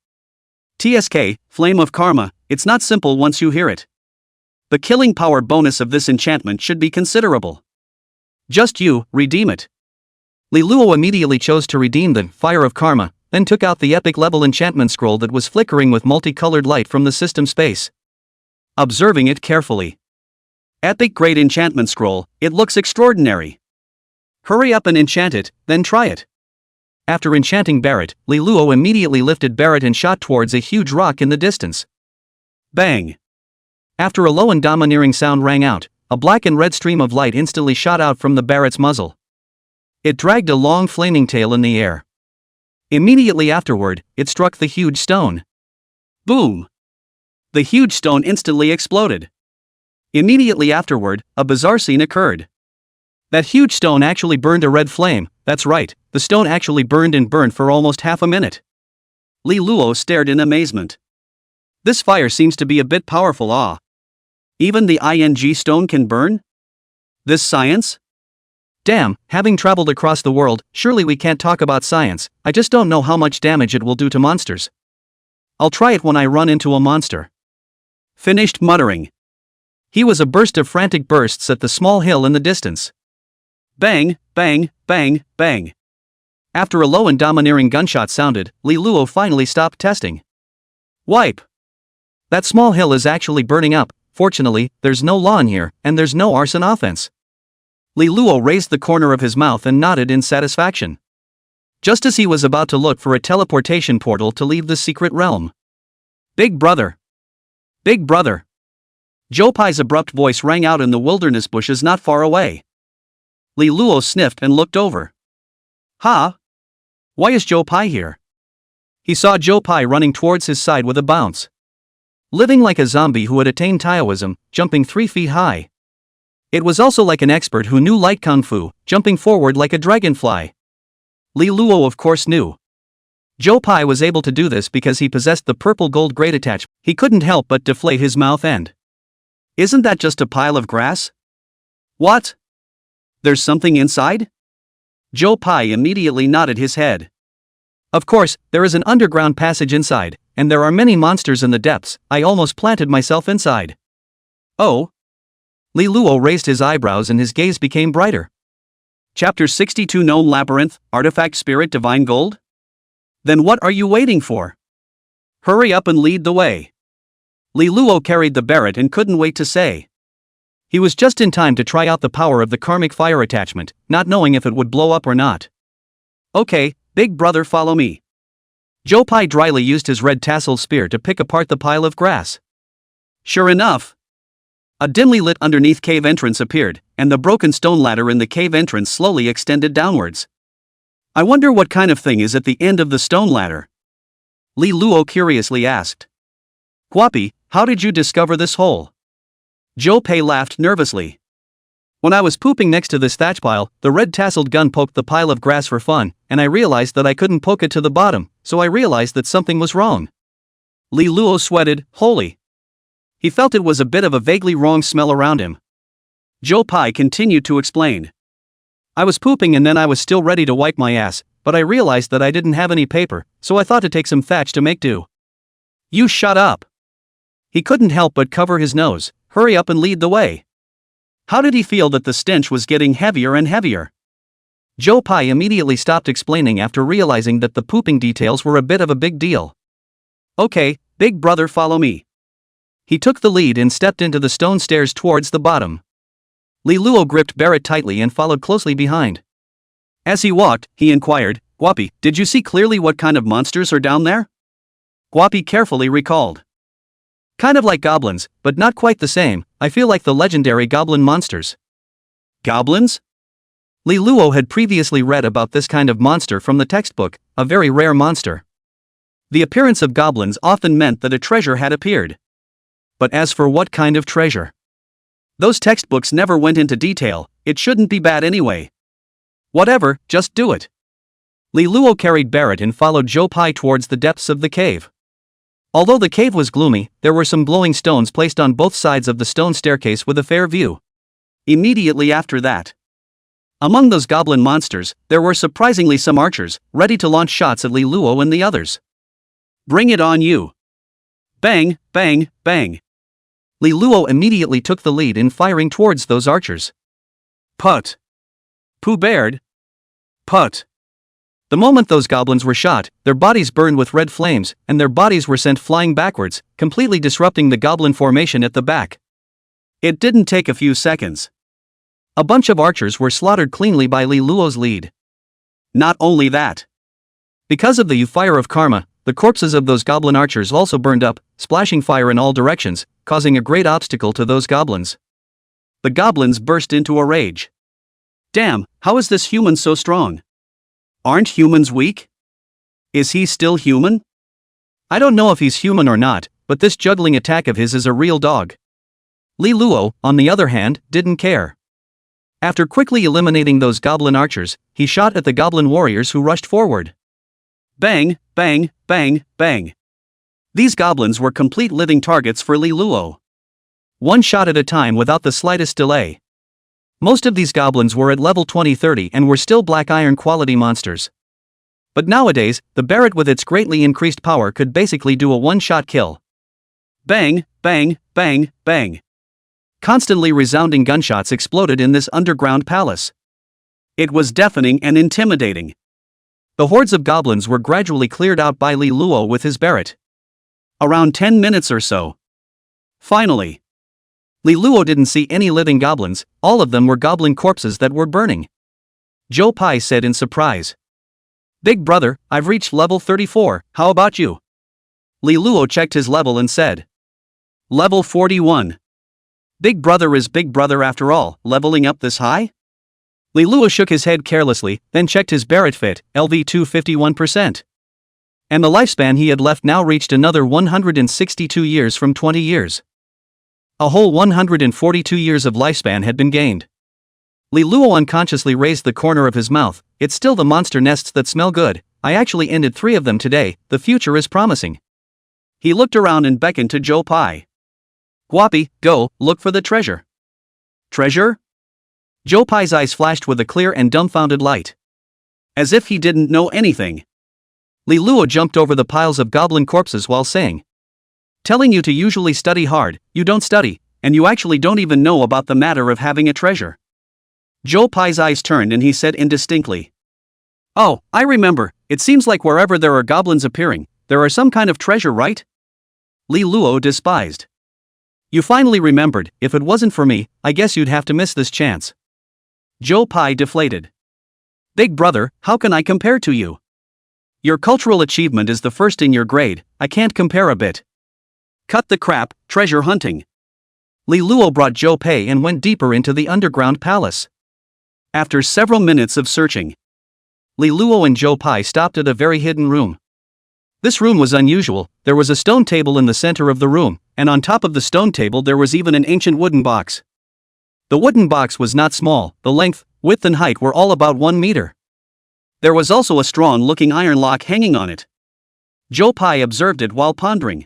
TSK, Flame of Karma, it's not simple once you hear it. The killing power bonus of this enchantment should be considerable. Just you, redeem it. Li Luo immediately chose to redeem the Fire of Karma, then took out the epic level enchantment scroll that was flickering with multicolored light from the system space. Observing it carefully. Epic grade enchantment scroll, it looks extraordinary. Hurry up and enchant it, then try it. After enchanting Barrett, Li Luo immediately lifted Barrett and shot towards a huge rock in the distance. Bang! After a low and domineering sound rang out, a black and red stream of light instantly shot out from the Barrett's muzzle. It dragged a long flaming tail in the air. Immediately afterward, it struck the huge stone. Boom! The huge stone instantly exploded. Immediately afterward, a bizarre scene occurred. That huge stone actually burned a red flame. That's right, the stone actually burned and burned for almost half a minute. Li Luo stared in amazement. This fire seems to be a bit powerful. Even the ing stone can burn? This science? Damn, having traveled across the world, surely we can't talk about science. I just don't know how much damage it will do to monsters. I'll try it when I run into a monster. Finished muttering. He was a burst of frantic bursts at the small hill in the distance. Bang, bang, bang, bang. After a low and domineering gunshot sounded, Li Luo finally stopped testing. Wipe! That small hill is actually burning up. Fortunately, there's no lawn here, and there's no arson offense. Li Luo raised the corner of his mouth and nodded in satisfaction. Just as he was about to look for a teleportation portal to leave the secret realm. Big brother! Big brother! Zhou Pai's abrupt voice rang out in the wilderness bushes not far away. Li Luo sniffed and looked over. Ha! Why is Zhou Pai here? He saw Zhou Pai running towards his side with a bounce. Living like a zombie who had attained Taoism, jumping 3 feet high. It was also like an expert who knew light kung fu, jumping forward like a dragonfly. Li Luo of course knew. Zhou Pai was able to do this because he possessed the purple gold great attachment. He couldn't help but deflate his mouth end. Isn't that just a pile of grass? What? There's something inside? Zhou Pai immediately nodded his head. Of course, there is an underground passage inside, and there are many monsters in the depths. I almost planted myself inside. Oh? Li Luo raised his eyebrows and his gaze became brighter. Chapter 62 Known Labyrinth, Artifact Spirit Divine Gold? Then what are you waiting for? Hurry up and lead the way. Li Luo carried the Barrett and couldn't wait to say. He was just in time to try out the power of the karmic fire attachment, not knowing if it would blow up or not. Okay, big brother, follow me. Zhou Pai dryly used his red tasseled spear to pick apart the pile of grass. Sure enough, a dimly lit underneath cave entrance appeared, and the broken stone ladder in the cave entrance slowly extended downwards. I wonder what kind of thing is at the end of the stone ladder? Li Luo curiously asked. Guapi, how did you discover this hole? Zhou Pai laughed nervously. When I was pooping next to this thatch pile, the red tasseled gun poked the pile of grass for fun, and I realized that I couldn't poke it to the bottom, so I realized that something was wrong. Li Luo sweated, holy. He felt it was a bit of a vaguely wrong smell around him. Zhou Pai continued to explain. I was pooping and then I was still ready to wipe my ass, but I realized that I didn't have any paper, so I thought to take some thatch to make do. You shut up. He couldn't help but cover his nose. Hurry up and lead the way. How did he feel that the stench was getting heavier and heavier? Zhou Pai immediately stopped explaining after realizing that the pooping details were a bit of a big deal. Okay, big brother, follow me. He took the lead and stepped into the stone stairs towards the bottom. Li Luo gripped Barrett tightly and followed closely behind. As he walked, he inquired, Guapi, did you see clearly what kind of monsters are down there? Guapi carefully recalled. Kind of like goblins, but not quite the same. I feel like the legendary goblin monsters. Goblins? Li Luo had previously read about this kind of monster from the textbook, a very rare monster. The appearance of goblins often meant that a treasure had appeared. But as for what kind of treasure? Those textbooks never went into detail. It shouldn't be bad anyway. Whatever, just do it. Li Luo carried Barrett and followed Zhou Pai towards the depths of the cave. Although the cave was gloomy, there were some glowing stones placed on both sides of the stone staircase with a fair view. Immediately after that, among those goblin monsters, there were surprisingly some archers, ready to launch shots at Li Luo and the others. Bring it on you. Bang, bang, bang. Li Luo immediately took the lead in firing towards those archers. Put. Pooh Baird. Put. The moment those goblins were shot, their bodies burned with red flames, and their bodies were sent flying backwards, completely disrupting the goblin formation at the back. It didn't take a few seconds. A bunch of archers were slaughtered cleanly by Li Luo's lead. Not only that. Because of the fire of karma, the corpses of those goblin archers also burned up, splashing fire in all directions, causing a great obstacle to those goblins. the goblins burst into a rage. Damn, how is this human so strong? Aren't humans weak? Is he still human? I don't know if he's human or not, but this juggling attack of his is a real dog. Li Luo, on the other hand, didn't care. After quickly eliminating those goblin archers, he shot at the goblin warriors who rushed forward. Bang, bang, bang, bang. These goblins were complete living targets for Li Luo. One shot at a time without the slightest delay. Most of these goblins were at level 20-30 and were still black iron quality monsters. But nowadays, the Barrett with its greatly increased power could basically do a one-shot kill. Bang, bang, bang, bang. Constantly resounding gunshots exploded in this underground palace. It was deafening and intimidating. The hordes of goblins were gradually cleared out by Li Luo with his Barrett. Around 10 minutes or so. Finally, Li Luo didn't see any living goblins, all of them were goblin corpses that were burning. Zhou Pai said in surprise. Big brother, I've reached level 34, how about you? Li Luo checked his level and said. Level 41. Big brother is big brother after all, leveling up this high? Li Luo shook his head carelessly, then checked his Barrett fit, LV2 51%. And the lifespan he had left now reached another 162 years from 20 years. A whole 142 years of lifespan had been gained. Li Luo unconsciously raised the corner of his mouth. It's still the monster nests that smell good. I actually ended 3 of them today, the future is promising. He looked around and beckoned to Zhou Pai. Guapi, go, look for the treasure. Treasure? Zhou Pai's eyes flashed with a clear and dumbfounded light. As if he didn't know anything. Li Luo jumped over the piles of goblin corpses while saying. Telling you to usually study hard, you don't study, and you actually don't even know about the matter of having a treasure. Zhou Pai's eyes turned and he said indistinctly. Oh, I remember, it seems like wherever there are goblins appearing, there are some kind of treasure, right? Li Luo despised. You finally remembered, if it wasn't for me, I guess you'd have to miss this chance. Zhou Pai deflated. Big brother, how can I compare to you? Your cultural achievement is the first in your grade, I can't compare a bit. Cut the crap, treasure hunting. Li Luo brought Zhou Pai and went deeper into the underground palace. After several minutes of searching, Li Luo and Zhou Pai stopped at a very hidden room. This room was unusual. There was a stone table in the center of the room, and on top of the stone table there was even an ancient wooden box. The wooden box was not small, the length, width and height were all about 1 meter. There was also a strong-looking iron lock hanging on it. Zhou Pai observed it while pondering.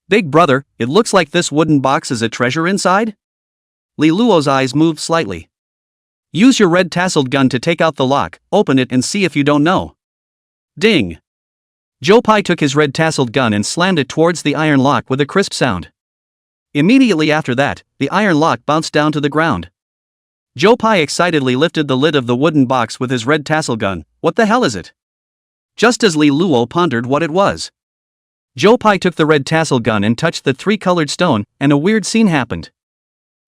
Big brother, it looks like this wooden box is a treasure inside? Li Luo's eyes moved slightly. Use your red tasseled gun to take out the lock, open it and see if you don't know. Ding! Zhou Pai took his red tasseled gun and slammed it towards the iron lock with a crisp sound. Immediately after that, the iron lock bounced down to the ground. Zhou Pai excitedly lifted the lid of the wooden box with his red tassel gun. What the hell is it? Just as Li Luo pondered what it was, Zhou Pai took the red tassel gun and touched the 3-colored stone, and a weird scene happened.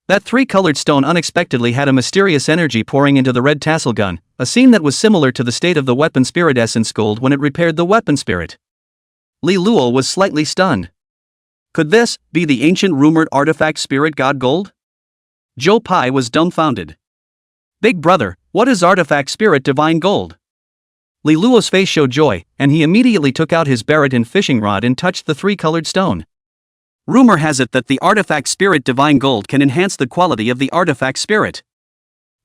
That 3-colored stone unexpectedly had a mysterious energy pouring into the red tassel gun, a scene that was similar to the state of the weapon spirit essence gold when it repaired the weapon spirit. Li Luo was slightly stunned. Could this be the ancient rumored artifact spirit god gold? Zhou Pai was dumbfounded. Big brother, what is artifact spirit divine gold? Li Luo's face showed joy, and he immediately took out his Barrett and fishing rod and touched the 3-colored stone. Rumor has it that the artifact spirit divine gold can enhance the quality of the artifact spirit.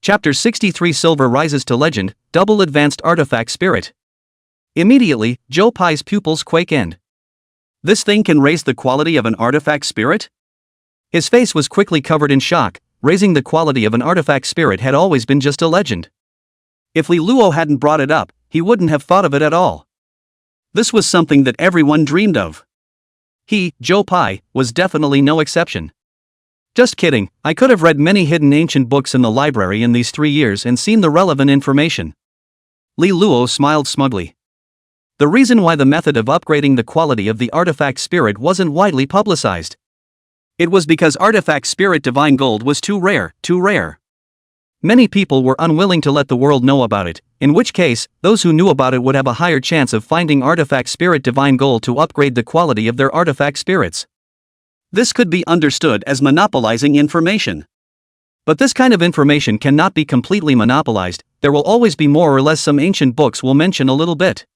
Chapter 63 Silver rises to legend, double advanced artifact spirit. Immediately, Zhou Pai's pupils quakened. This thing can raise the quality of an artifact spirit? His face was quickly covered in shock. Raising the quality of an artifact spirit had always been just a legend. If Li Luo hadn't brought it up, he wouldn't have thought of it at all. This was something that everyone dreamed of. He, Zhou Pai, was definitely no exception. Just kidding, I could have read many hidden ancient books in the library in these 3 years and seen the relevant information. Li Luo smiled smugly. The reason why the method of upgrading the quality of the artifact spirit wasn't widely publicized. It was because artifact spirit divine gold was too rare, too rare. Many people were unwilling to let the world know about it, in which case, those who knew about it would have a higher chance of finding artifact spirit divine gold to upgrade the quality of their artifact spirits. This could be understood as monopolizing information. But this kind of information cannot be completely monopolized, there will always be more or less. Some ancient books will mention a little bit.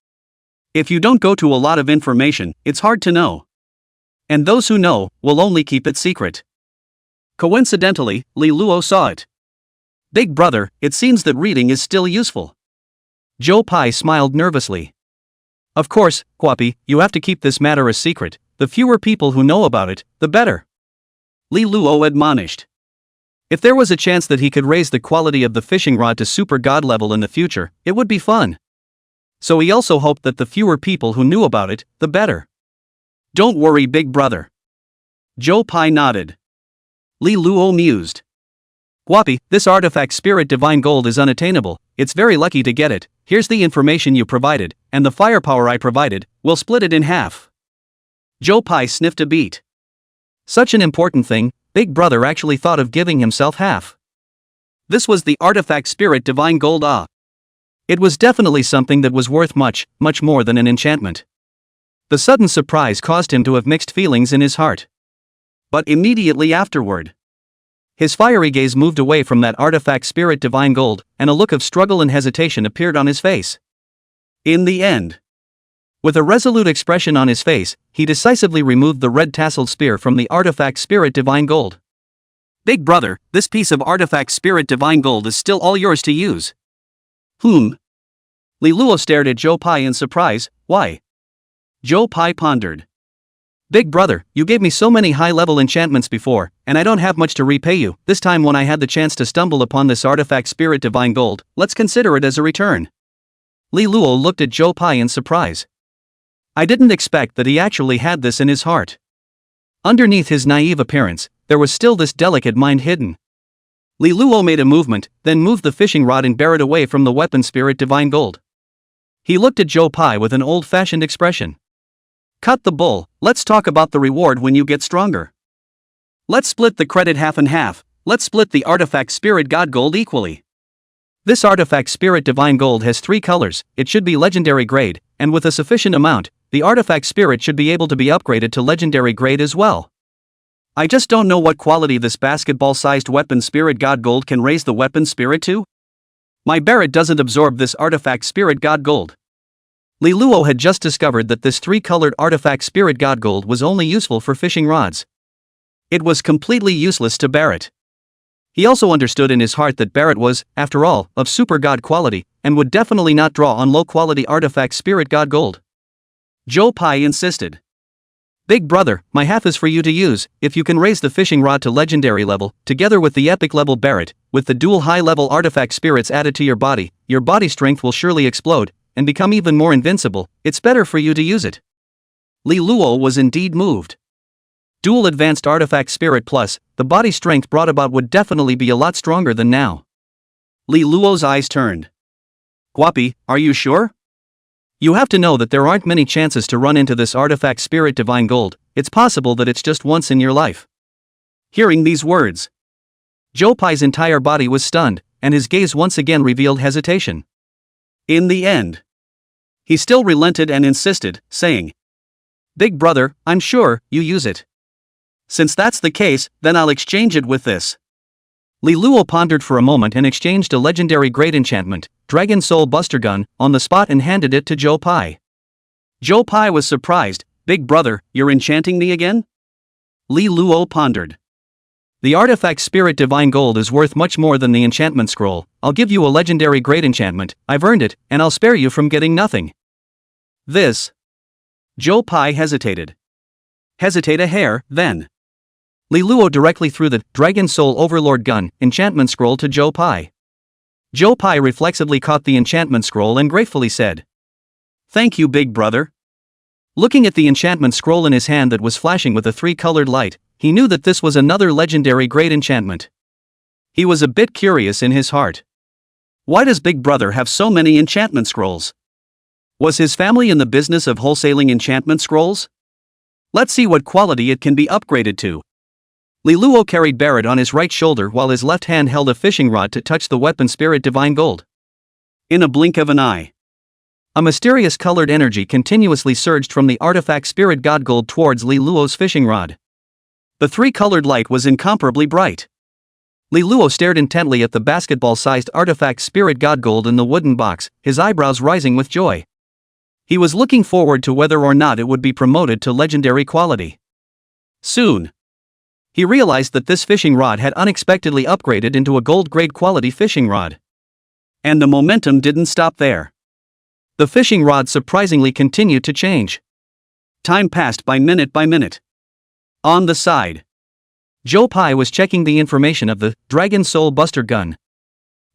If you don't go to a lot of information, it's hard to know. And those who know, will only keep it secret. Coincidentally, Li Luo saw it. Big brother, it seems that reading is still useful. Joe Pai smiled nervously. Of course, Guapi, you have to keep this matter a secret. The fewer people who know about it, the better. Li Luo admonished. If there was a chance that he could raise the quality of the fishing rod to super god level in the future, it would be fun. So he also hoped that the fewer people who knew about it, the better. Don't worry, big brother. Joe Pai nodded. Li Luo mused. Guapi, this artifact spirit divine gold is unattainable, it's very lucky to get it. Here's the information you provided, and the firepower I provided, we'll split it in half. Joe Pai sniffed a beat. Such an important thing, big brother actually thought of giving himself half. This was the artifact spirit divine gold. It was definitely something that was worth much, much more than an enchantment. The sudden surprise caused him to have mixed feelings in his heart. But immediately afterward, his fiery gaze moved away from that artifact spirit divine gold, and a look of struggle and hesitation appeared on his face. In the end, with a resolute expression on his face, he decisively removed the red tasseled spear from the artifact spirit divine gold. Big brother, this piece of artifact spirit divine gold is still all yours to use. Li Luo stared at Joe Pai in surprise. Why? Joe Pai pondered. Big brother, you gave me so many high-level enchantments before, and I don't have much to repay you. This time when I had the chance to stumble upon this artifact spirit divine gold, let's consider it as a return. Li Luo looked at Joe Pai in surprise. I didn't expect that he actually had this in his heart. Underneath his naive appearance, there was still this delicate mind hidden. Li Luo made a movement, then moved the fishing rod and Barrett away from the weapon spirit divine gold. He looked at Joe Pai with an old-fashioned expression. Cut the bull, let's talk about the reward when you get stronger. Let's split the credit half and half, let's split the artifact spirit god gold equally. This artifact spirit divine gold has 3 colors, it should be legendary grade, and with a sufficient amount, the artifact spirit should be able to be upgraded to legendary grade as well. I just don't know what quality this basketball-sized weapon spirit god gold can raise the weapon spirit to? My Barrett doesn't absorb this artifact spirit god gold. Li Luo had just discovered that this 3-colored artifact spirit god gold was only useful for fishing rods. It was completely useless to Barrett. He also understood in his heart that Barrett was, after all, of super god quality, and would definitely not draw on low-quality artifact spirit god gold. Joe Pai insisted. Big brother, my half is for you to use. If you can raise the fishing rod to legendary level, together with the epic level Barrett, with the dual high-level artifact spirits added to your body strength will surely explode, and become even more invincible. It's better for you to use it. Li Luo was indeed moved. Dual advanced artifact spirit plus, the body strength brought about would definitely be a lot stronger than now. Li Luo's eyes turned. Guapi, are you sure? You have to know that there aren't many chances to run into this artifact spirit divine gold, it's possible that it's just once in your life. Hearing these words, Joe Pai's entire body was stunned, and his gaze once again revealed hesitation. In the end, he still relented and insisted, saying, Big brother, I'm sure, you use it. Since that's the case, then I'll exchange it with this. Li Luo pondered for a moment and exchanged a legendary great enchantment, Dragon Soul Buster Gun, on the spot and handed it to Joe Pai. Joe Pai was surprised. Big brother, you're enchanting me again? Li Luo pondered. The artifact spirit divine gold is worth much more than the enchantment scroll. I'll give you a legendary great enchantment, I've earned it, and I'll spare you from getting nothing. This. Joe Pai hesitated. Hesitate a hair, then. Li Luo directly threw the Dragon Soul Overlord Gun enchantment scroll to Joe Pai. Joe Pai reflexively caught the enchantment scroll and gratefully said, Thank you, big brother. Looking at the enchantment scroll in his hand that was flashing with a 3-colored light, he knew that this was another legendary great enchantment. He was a bit curious in his heart. Why does big brother have so many enchantment scrolls? Was his family in the business of wholesaling enchantment scrolls? Let's see what quality it can be upgraded to. Li Luo carried Barrett on his right shoulder while his left hand held a fishing rod to touch the weapon spirit divine gold. In a blink of an eye, a mysterious colored energy continuously surged from the artifact spirit god gold towards Li Luo's fishing rod. The 3-colored light was incomparably bright. Li Luo stared intently at the basketball-sized artifact spirit god gold in the wooden box, his eyebrows rising with joy. He was looking forward to whether or not it would be promoted to legendary quality. Soon, he realized that this fishing rod had unexpectedly upgraded into a gold-grade quality fishing rod. And the momentum didn't stop there. The fishing rod surprisingly continued to change. Time passed by minute by minute. On the side, Joe Pai was checking the information of the Dragon Soul Buster Gun.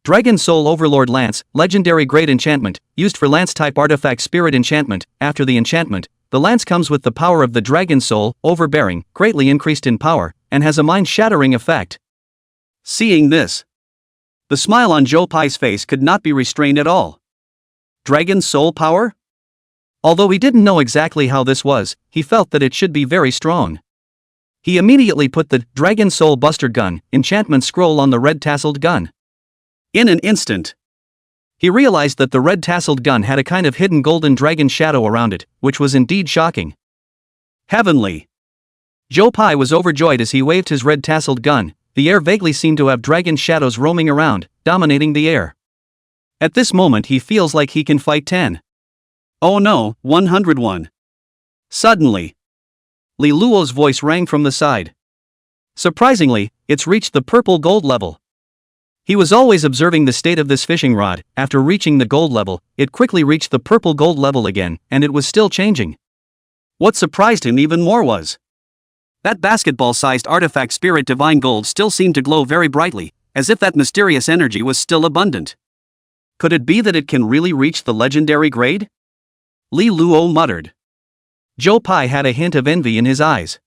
Dragon Soul Overlord Lance, legendary grade enchantment, used for lance-type artifact spirit enchantment. After the enchantment, the lance comes with the power of the Dragon Soul, overbearing, greatly increased in power, and has a mind-shattering effect. Seeing this, the smile on Joe Pai's face could not be restrained at all. Dragon Soul power? Although he didn't know exactly how this was, he felt that it should be very strong. He immediately put the Dragon Soul Buster Gun enchantment scroll on the red-tasseled gun. In an instant, he realized that the red-tasseled gun had a kind of hidden golden dragon shadow around it, which was indeed shocking. Heavenly! Joe Pai was overjoyed as he waved his red-tasseled gun. The air vaguely seemed to have dragon shadows roaming around, dominating the air. At this moment he feels like he can fight 10. Oh no, 101. Suddenly, Li Luo's voice rang from the side. Surprisingly, it's reached the purple gold level. He was always observing the state of this fishing rod. After reaching the gold level, it quickly reached the purple gold level again, and it was still changing. What surprised him even more was that basketball-sized artifact spirit divine gold still seemed to glow very brightly, as if that mysterious energy was still abundant. Could it be that it can really reach the legendary grade? Li Luo muttered. Joe Pai had a hint of envy in his eyes.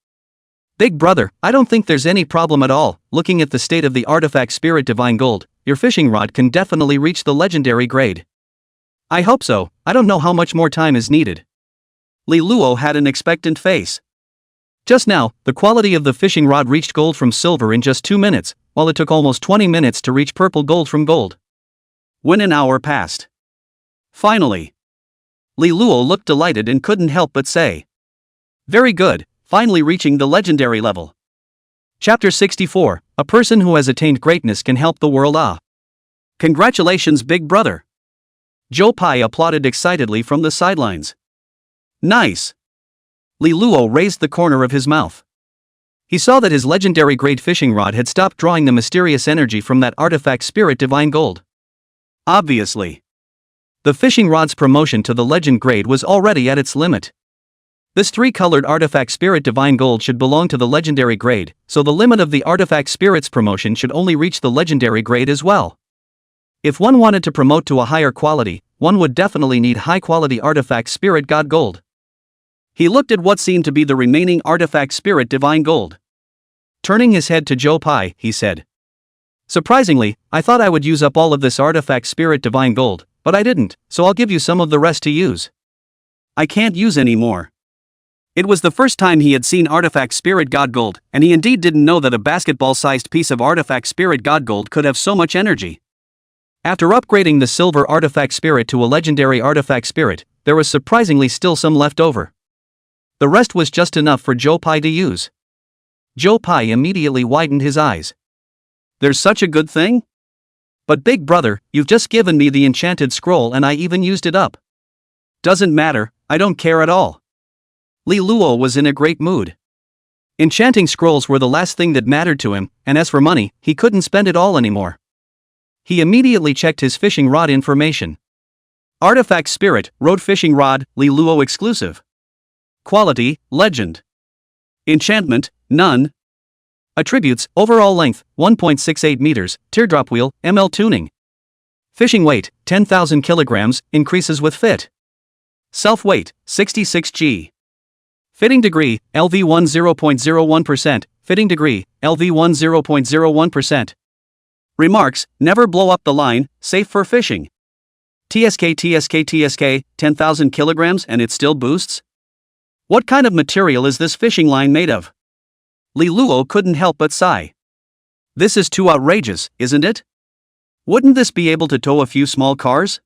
Big brother, I don't think there's any problem at all. Looking at the state of the artifact spirit divine gold, your fishing rod can definitely reach the legendary grade. I hope so. I don't know how much more time is needed. Li Luo had an expectant face. Just now, the quality of the fishing rod reached gold from silver in just 2 minutes, while it took almost 20 minutes to reach purple gold from gold. When an hour passed, finally, Li Luo looked delighted and couldn't help but say, "Very good, finally reaching the legendary level." Chapter 64, A person who has attained greatness can help the world. Congratulations, big brother. Joe Pai applauded excitedly from the sidelines. Nice. Li Luo raised the corner of his mouth. He saw that his legendary grade fishing rod had stopped drawing the mysterious energy from that artifact spirit divine gold. Obviously, the fishing rod's promotion to the legend grade was already at its limit. This 3-colored artifact spirit divine gold should belong to the legendary grade, so the limit of the artifact spirit's promotion should only reach the legendary grade as well. If one wanted to promote to a higher quality, one would definitely need high-quality artifact spirit god gold. He looked at what seemed to be the remaining artifact spirit divine gold. Turning his head to Joe Pai, he said, "Surprisingly, I thought I would use up all of this artifact spirit divine gold, but I didn't, so I'll give you some of the rest to use." "I can't use any more." It was the first time he had seen artifact spirit god gold, and he indeed didn't know that a basketball-sized piece of artifact spirit god gold could have so much energy. After upgrading the silver artifact spirit to a legendary artifact spirit, there was surprisingly still some left over. The rest was just enough for Joe Pai to use. Joe Pai immediately widened his eyes. "There's such a good thing? But big brother, you've just given me the enchanted scroll and I even used it up." "Doesn't matter, I don't care at all." Li Luo was in a great mood. Enchanting scrolls were the last thing that mattered to him, and as for money, he couldn't spend it all anymore. He immediately checked his fishing rod information. Artifact Spirit, Road Fishing Rod, Li Luo exclusive. Quality, Legend. Enchantment, None. Attributes, Overall length, 1.68 meters, Teardrop wheel, ML tuning. Fishing weight, 10,000 kilograms, increases with fit. Self-weight, 66 g. Fitting degree, LV1 0.01%, fitting degree, LV1 0.01%. Remarks, never blow up the line, safe for fishing. TSK, 10,000 kilograms and it still boosts? What kind of material is this fishing line made of? Li Luo couldn't help but sigh. This is too outrageous, isn't it? Wouldn't this be able to tow a few small cars?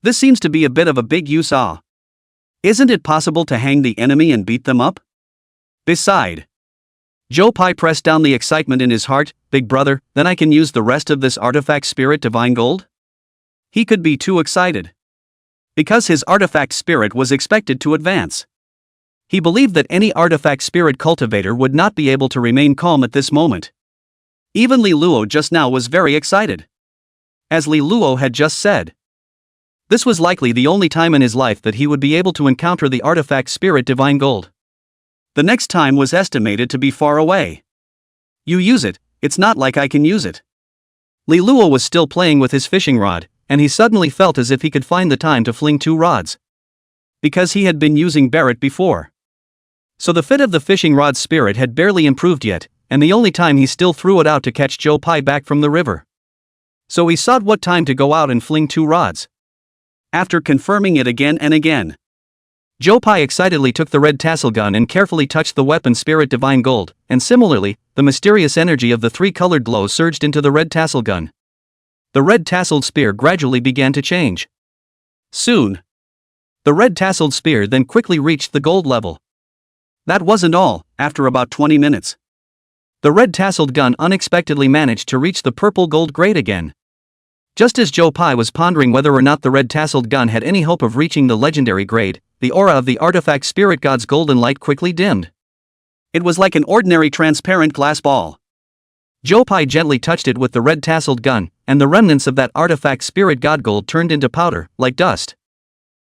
This seems to be a bit of a big use. Isn't it possible to hang the enemy and beat them up? Beside, Joe Pai pressed down the excitement in his heart. Big brother, then I can use the rest of this artifact spirit divine gold? He could be too excited. Because his artifact spirit was expected to advance. He believed that any artifact spirit cultivator would not be able to remain calm at this moment. Even Li Luo just now was very excited. As Li Luo had just said, this was likely the only time in his life that he would be able to encounter the artifact spirit divine gold. The next time was estimated to be far away. You use it, it's not like I can use it. Li Luo was still playing with his fishing rod, and he suddenly felt as if he could find the time to fling 2 rods. Because he had been using Barrett before. So the fit of the fishing rod spirit had barely improved yet, and the only time he still threw it out to catch Joe Pai back from the river. So he sought what time to go out and fling 2 rods. After confirming it again and again, Joe Pai excitedly took the red tassel gun and carefully touched the weapon spirit divine gold, and similarly, the mysterious energy of the 3 colored glows surged into the red tassel gun. The red tasseled spear gradually began to change. Soon, the red tasseled spear then quickly reached the gold level. That wasn't all. After about 20 minutes, the red tasseled gun unexpectedly managed to reach the purple gold grade again. Just as Joe Pai was pondering whether or not the red tasseled gun had any hope of reaching the legendary grade, the aura of the artifact spirit god's golden light quickly dimmed. It was like an ordinary transparent glass ball. Joe Pai gently touched it with the red tasseled gun, and the remnants of that artifact spirit god gold turned into powder, like dust.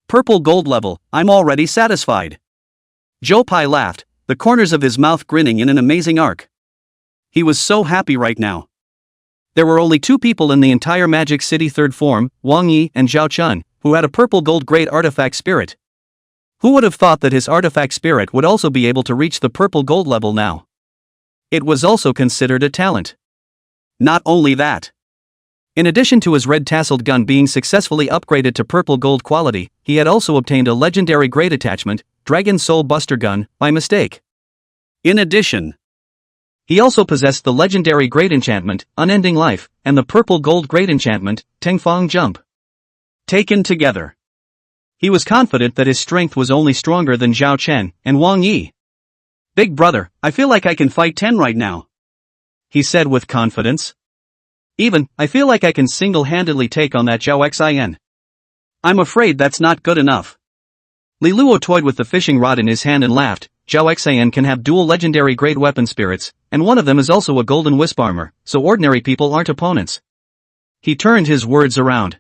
Purple gold level, I'm already satisfied. Joe Pai laughed, the corners of his mouth grinning in an amazing arc. He was so happy right now. There were only 2 people in the entire Magic City third form, Wang Yi and Zhao Chun, who had a purple gold grade artifact spirit. Who would have thought that his artifact spirit would also be able to reach the purple gold level now? It was also considered a talent. Not only that. In addition to his red tasseled gun being successfully upgraded to purple gold quality, he had also obtained a legendary grade attachment, Dragon Soul Buster Gun, by mistake. In addition, he also possessed the legendary grade enchantment, Unending Life, and the purple gold grade enchantment, Tengfang Jump. Taken together, he was confident that his strength was only stronger than Zhao Chen and Wang Yi. Big brother, I feel like I can fight 10 right now, he said with confidence. Even, I feel like I can single-handedly take on that Zhao Xin. I'm afraid that's not good enough. Li Luo toyed with the fishing rod in his hand and laughed. Zhao Xin can have dual legendary grade weapon spirits, and one of them is also a golden wisp armor, so ordinary people aren't opponents. He turned his words around.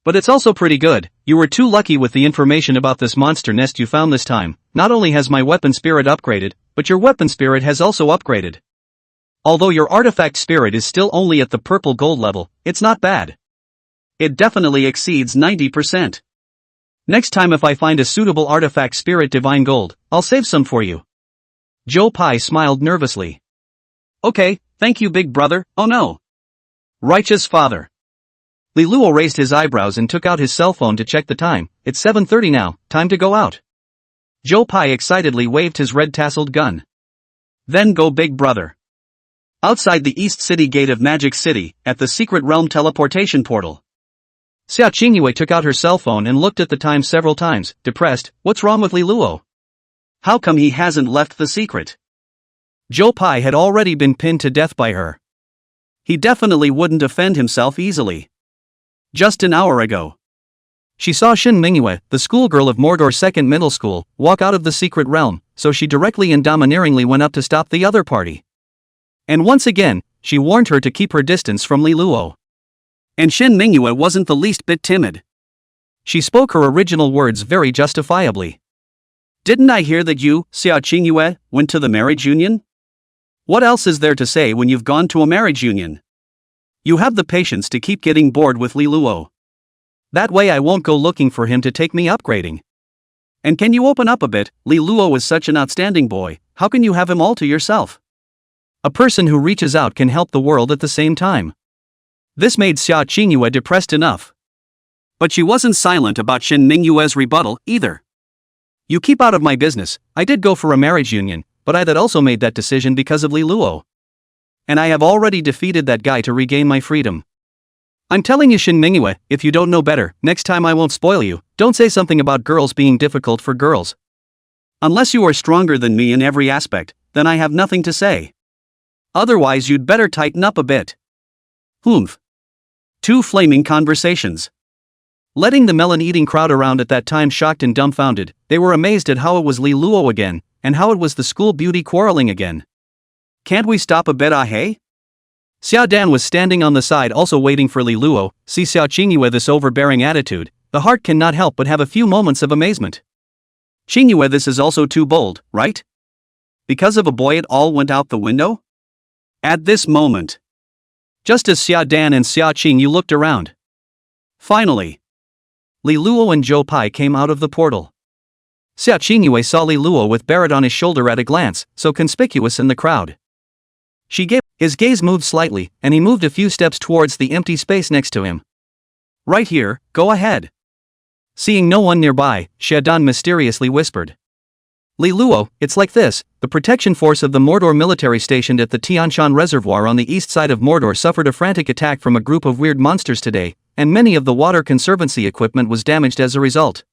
But it's also pretty good. You were too lucky with the information about this monster nest you found this time. Not only has my weapon spirit upgraded, but your weapon spirit has also upgraded. Although your artifact spirit is still only at the purple gold level, it's not bad. It definitely exceeds 90%. Next time if I find a suitable artifact spirit divine gold, I'll save some for you. Joe Pai smiled nervously. Okay, thank you big brother. Oh no. Righteous father. Li Luo raised his eyebrows and took out his cell phone to check the time. It's 7:30 now, time to go out. Joe Pai excitedly waved his red tasseled gun. Then go big brother. Outside the East City gate of Magic City, at the Secret Realm teleportation portal. Xia Qingyue took out her cell phone and looked at the time several times, depressed. What's wrong with Li Luo? How come he hasn't left the secret? Joe Pai had already been pinned to death by her. He definitely wouldn't defend himself easily. Just an hour ago, she saw Xin Mingyue, the schoolgirl of Mordor's second middle school, walk out of the secret realm, so she directly and domineeringly went up to stop the other party. And once again, she warned her to keep her distance from Li Luo. And Xin Mingyue wasn't the least bit timid. She spoke her original words very justifiably. Didn't I hear that you, Xia Qingyue, went to the marriage union? What else is there to say when you've gone to a marriage union? You have the patience to keep getting bored with Li Luo. That way I won't go looking for him to take me upgrading. And can you open up a bit? Li Luo is such an outstanding boy, how can you have him all to yourself? A person who reaches out can help the world at the same time. This made Xia Qingyue depressed enough. But she wasn't silent about Xin Mingyue's rebuttal, either. You keep out of my business. I did go for a marriage union, but I had also made that decision because of Li Luo. And I have already defeated that guy to regain my freedom. I'm telling you Xin Mingyue, if you don't know better, next time I won't spoil you. Don't say something about girls being difficult for girls. Unless you are stronger than me in every aspect, then I have nothing to say. Otherwise you'd better tighten up a bit. Humph. 2 flaming conversations. Letting the melon-eating crowd around at that time shocked and dumbfounded, they were amazed at how it was Li Luo again, and how it was the school beauty quarreling again. Can't we stop a bit, hey? Xiao Dan was standing on the side also waiting for Li Luo. See Xiao Qingyue this overbearing attitude, the heart cannot help but have a few moments of amazement. Qingyue, this is also too bold, right? Because of a boy it all went out the window? At this moment. Just as Xiao Dan and Xiao Qingyu looked around. Finally. Li Luo and Zhou Pai came out of the portal. Xiao Qingyue saw Li Luo with Barrett on his shoulder at a glance, so conspicuous in the crowd. His gaze moved slightly, and he moved a few steps towards the empty space next to him. Right here, go ahead. Seeing no one nearby, Xiaodan mysteriously whispered. Li Luo, it's like this, the protection force of the Mordor military stationed at the Tianshan Reservoir on the east side of Mordor suffered a frantic attack from a group of weird monsters today, and many of the water conservancy equipment was damaged as a result.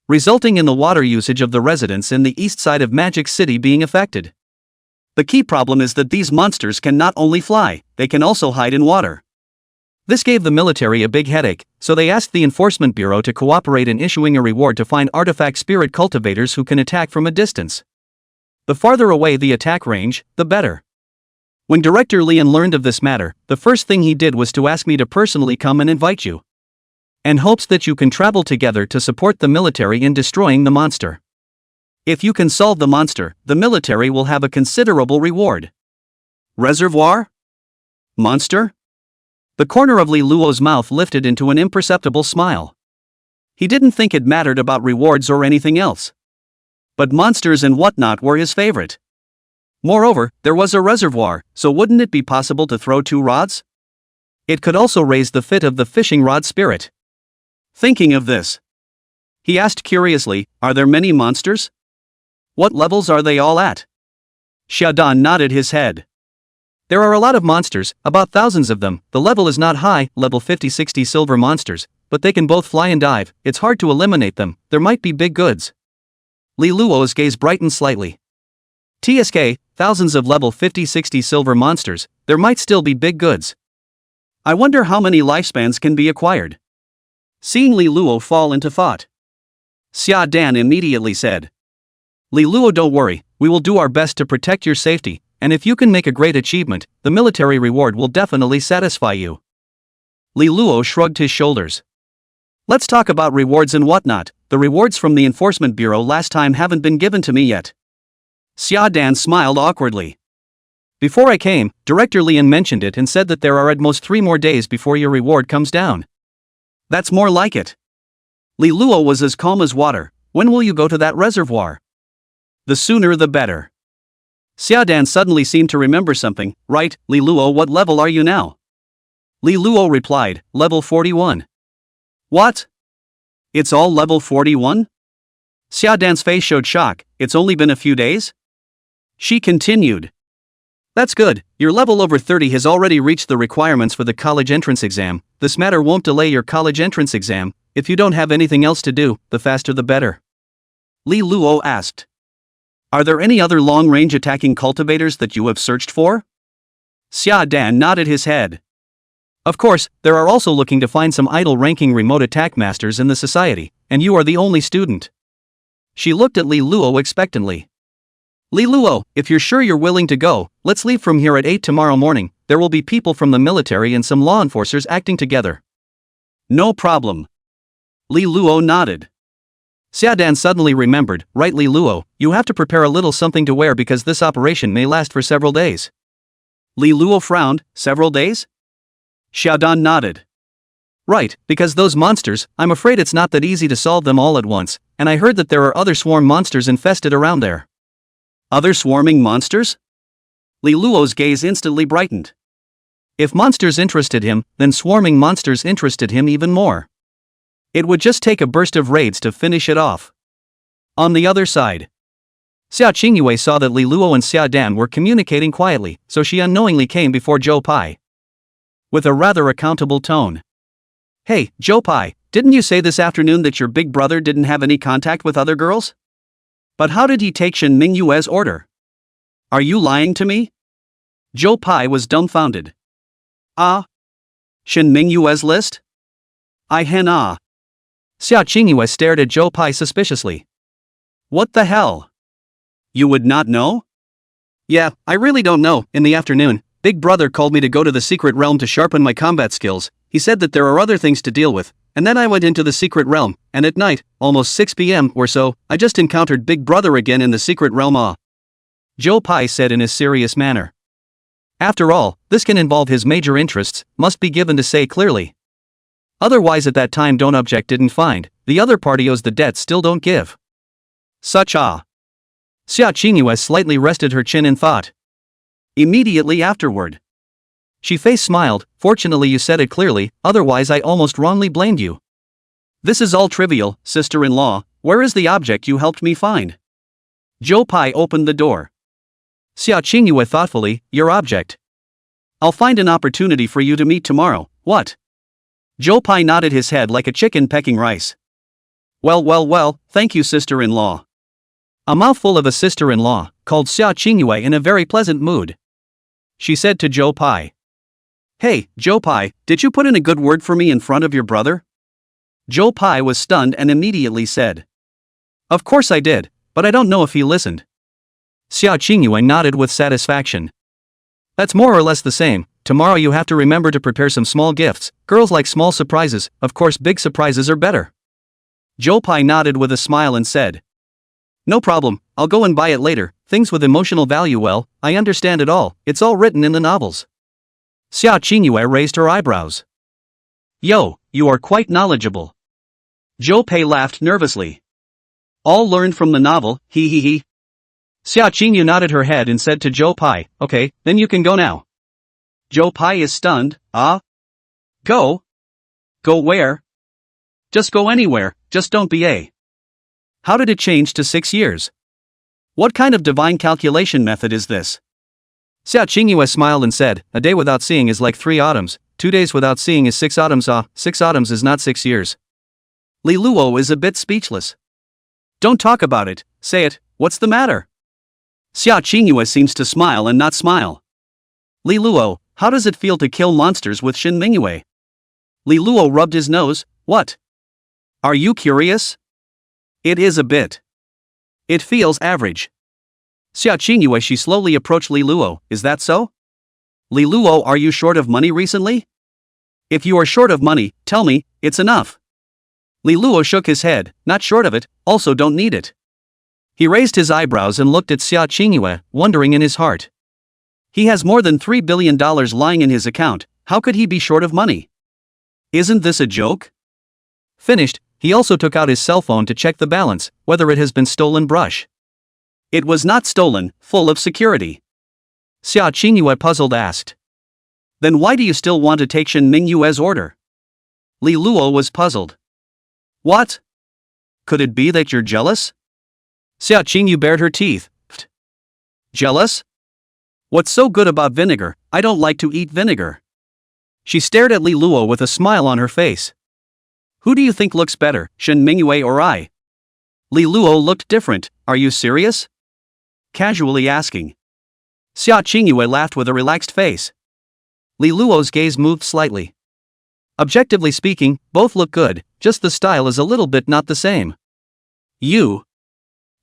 Resulting in the water usage of the residents in the east side of Magic City being affected. The key problem is that these monsters can not only fly, they can also hide in water. This gave the military a big headache, so they asked the Enforcement Bureau to cooperate in issuing a reward to find artifact spirit cultivators who can attack from a distance. The farther away the attack range, the better. When Director Lian learned of this matter, the first thing he did was to ask me to personally come and invite you. And hopes that you can travel together to support the military in destroying the monster. If you can solve the monster, the military will have a considerable reward. Reservoir? Monster? The corner of Li Luo's mouth lifted into an imperceptible smile. He didn't think it mattered about rewards or anything else. But monsters and whatnot were his favorite. Moreover, there was a reservoir, so wouldn't it be possible to throw 2 rods? It could also raise the fit of the fishing rod spirit. Thinking of this, he asked curiously, are there many monsters? What levels are they all at? Xiaodan nodded his head. There are a lot of monsters, about thousands of them. The level is not high, level 50-60 silver monsters, but they can both fly and dive. It's hard to eliminate them, there might be big goods. Li Luo's gaze brightened slightly. TSK, thousands of level 50-60 silver monsters, there might still be big goods. I wonder how many lifespans can be acquired. Seeing Li Luo fall into thought, Xia Dan immediately said. Li Luo, don't worry, we will do our best to protect your safety, and if you can make a great achievement, the military reward will definitely satisfy you. Li Luo shrugged his shoulders. Let's talk about rewards and whatnot. The rewards from the Enforcement Bureau last time haven't been given to me yet. Xia Dan smiled awkwardly. Before I came, Director Lian mentioned it and said that there are at most 3 more days before your reward comes down. That's more like it. Li Luo was as calm as water. When will you go to that reservoir? The sooner the better. Xia Dan suddenly seemed to remember something. Right, Li Luo, what level are you now? Li Luo replied, level 41. What? It's all level 41? Xia Dan's face showed shock. It's only been a few days? She continued. That's good, your level over 30 has already reached the requirements for the college entrance exam. This matter won't delay your college entrance exam. If you don't have anything else to do, the faster the better. Li Luo asked. Are there any other long-range attacking cultivators that you have searched for? Xia Dan nodded his head. Of course, there are also looking to find some idle-ranking remote attack masters in the society, and you are the only student. She looked at Li Luo expectantly. Li Luo, if you're sure you're willing to go, let's leave from here at 8 tomorrow morning. There will be people from the military and some law enforcers acting together. No problem. Li Luo nodded. Xia Dan suddenly remembered, right Li Luo, you have to prepare a little something to wear because this operation may last for several days. Li Luo frowned, several days? Xiaodan nodded. Right, because those monsters, I'm afraid it's not that easy to solve them all at once, and I heard that there are other swarm monsters infested around there. Other swarming monsters? Li Luo's gaze instantly brightened. If monsters interested him, then swarming monsters interested him even more. It would just take a burst of raids to finish it off. On the other side, Xiao Qingyue saw that Li Luo and Xia Dan were communicating quietly, so she unknowingly came before Zhou Pai. With a rather accountable tone. Hey, Zhou Pai, didn't you say this afternoon that your big brother didn't have any contact with other girls? But how did he take Shen Mingyue's order? Are you lying to me? Joe Pai was dumbfounded. Ah? Shin Mingyue's list? I hen ah. Xia Qingyue stared at Joe Pai suspiciously. What the hell? You would not know? Yeah, I really don't know. In the afternoon, Big Brother called me to go to the secret realm to sharpen my combat skills. He said that there are other things to deal with, and then I went into the secret realm, and at night, almost 6 p.m. or so, I just encountered Big Brother again in the secret realm. Ah, Joe Pai said in his serious manner. After all, this can involve his major interests, must be given to say clearly. Otherwise at that time don't object didn't find, the other party owes the debt still don't give. Such ah. Xia Qingyue slightly rested her chin in thought. Immediately afterward, she face smiled. Fortunately you said it clearly, otherwise I almost wrongly blamed you. This is all trivial, sister-in-law. Where is the object you helped me find? Joe Pai opened the door. Xia Qingyue thoughtfully, your object. I'll find an opportunity for you to meet tomorrow. What? Joe Pai nodded his head like a chicken pecking rice. Well, thank you, sister-in-law. A mouthful of a sister-in-law, called Xia Qingyue in a very pleasant mood. She said to Joe Pai. Hey, Joe Pai, did you put in a good word for me in front of your brother? Joe Pai was stunned and immediately said. Of course I did, but I don't know if he listened. Xia Qingyue nodded with satisfaction. That's more or less the same. Tomorrow you have to remember to prepare some small gifts. Girls like small surprises, of course big surprises are better. Joe Pai nodded with a smile and said. No problem, I'll go and buy it later. Things with emotional value, well, I understand it all, it's all written in the novels. Xia Qingyue raised her eyebrows. Yo, you are quite knowledgeable. Joe Pai laughed nervously. All learned from the novel, he. Xia Qingyue nodded her head and said to Joe Pai, okay, then you can go now. Joe Pai is stunned. Ah? Go? Go where? Just go anywhere, just don't be a. How did it change to 6 years? What kind of divine calculation method is this? Xia Qingyue smiled and said, a day without seeing is like 3 autumns, 2 days without seeing is 6 autumns. 6 autumns is not 6 years. Li Luo is a bit speechless. Don't talk about it, say it, what's the matter? Xia Qingyue seems to smile and not smile. Li Luo, how does it feel to kill monsters with Shin Mingyue? Li Luo rubbed his nose. What? Are you curious? It is a bit. It feels average. Xia Qingyue, she slowly approached Li Luo. Is that so? Li Luo, are you short of money recently? If you are short of money, tell me, it's enough. Li Luo shook his head, not short of it, also don't need it. He raised his eyebrows and looked at Xia Qingyue, wondering in his heart. He has more than $3 billion lying in his account, how could he be short of money? Isn't this a joke? Finished, he also took out his cell phone to check the balance, whether it has been stolen. Brush. It was not stolen, full of security. Xia Qingyue puzzled asked. Then why do you still want to take Shin Mingyue's order? Li Luo was puzzled. What? Could it be that you're jealous? Xia Qingyue bared her teeth. Jealous? What's so good about vinegar? I don't like to eat vinegar. She stared at Li Luo with a smile on her face. Who do you think looks better, Shin Mingyue or I? Li Luo looked different. Are you serious? Casually asking. Xia Qingyue laughed with a relaxed face. Li Luo's gaze moved slightly. Objectively speaking, both look good, just the style is a little bit not the same. You?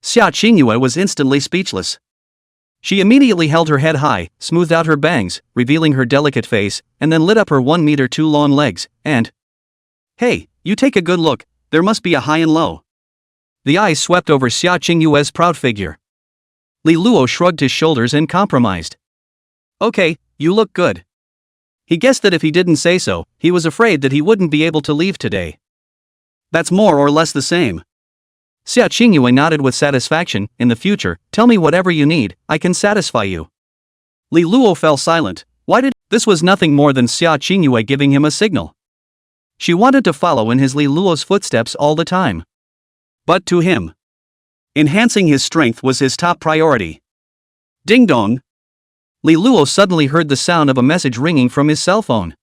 Xia Qingyue was instantly speechless. She immediately held her head high, smoothed out her bangs, revealing her delicate face, and then lit up her 1 meter 2 long legs, and... Hey, you take a good look, there must be a high and low. The eyes swept over Xia Qingyue's proud figure. Li Luo shrugged his shoulders and compromised. Okay, you look good. He guessed that if he didn't say so, he was afraid that he wouldn't be able to leave today. That's more or less the same. Xia Qingyue nodded with satisfaction. In the future, tell me whatever you need, I can satisfy you. Li Luo fell silent. Why did... This was nothing more than Xia Qingyue giving him a signal. She wanted to follow in his Li Luo's footsteps all the time. But to him, enhancing his strength was his top priority. Ding dong. Li Luo suddenly heard the sound of a message ringing from his cell phone.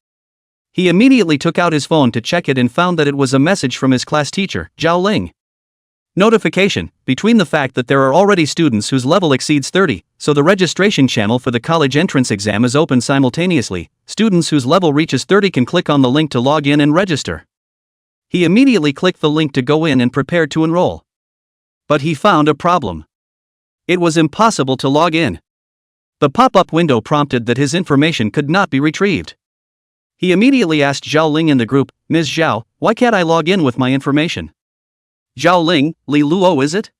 He immediately took out his phone to check it and found that it was a message from his class teacher, Zhao Ling. Notification: between the fact that there are already students whose level exceeds 30, so the registration channel for the college entrance exam is open simultaneously. Students whose level reaches 30 can click on the link to log in and register. He immediately clicked the link to go in and prepared to enroll. But he found a problem. It was impossible to log in. The pop-up window prompted that his information could not be retrieved. He immediately asked Zhao Ling in the group, "Ms. Zhao, why can't I log in with my information?" Zhao Ling, Li Luo is it?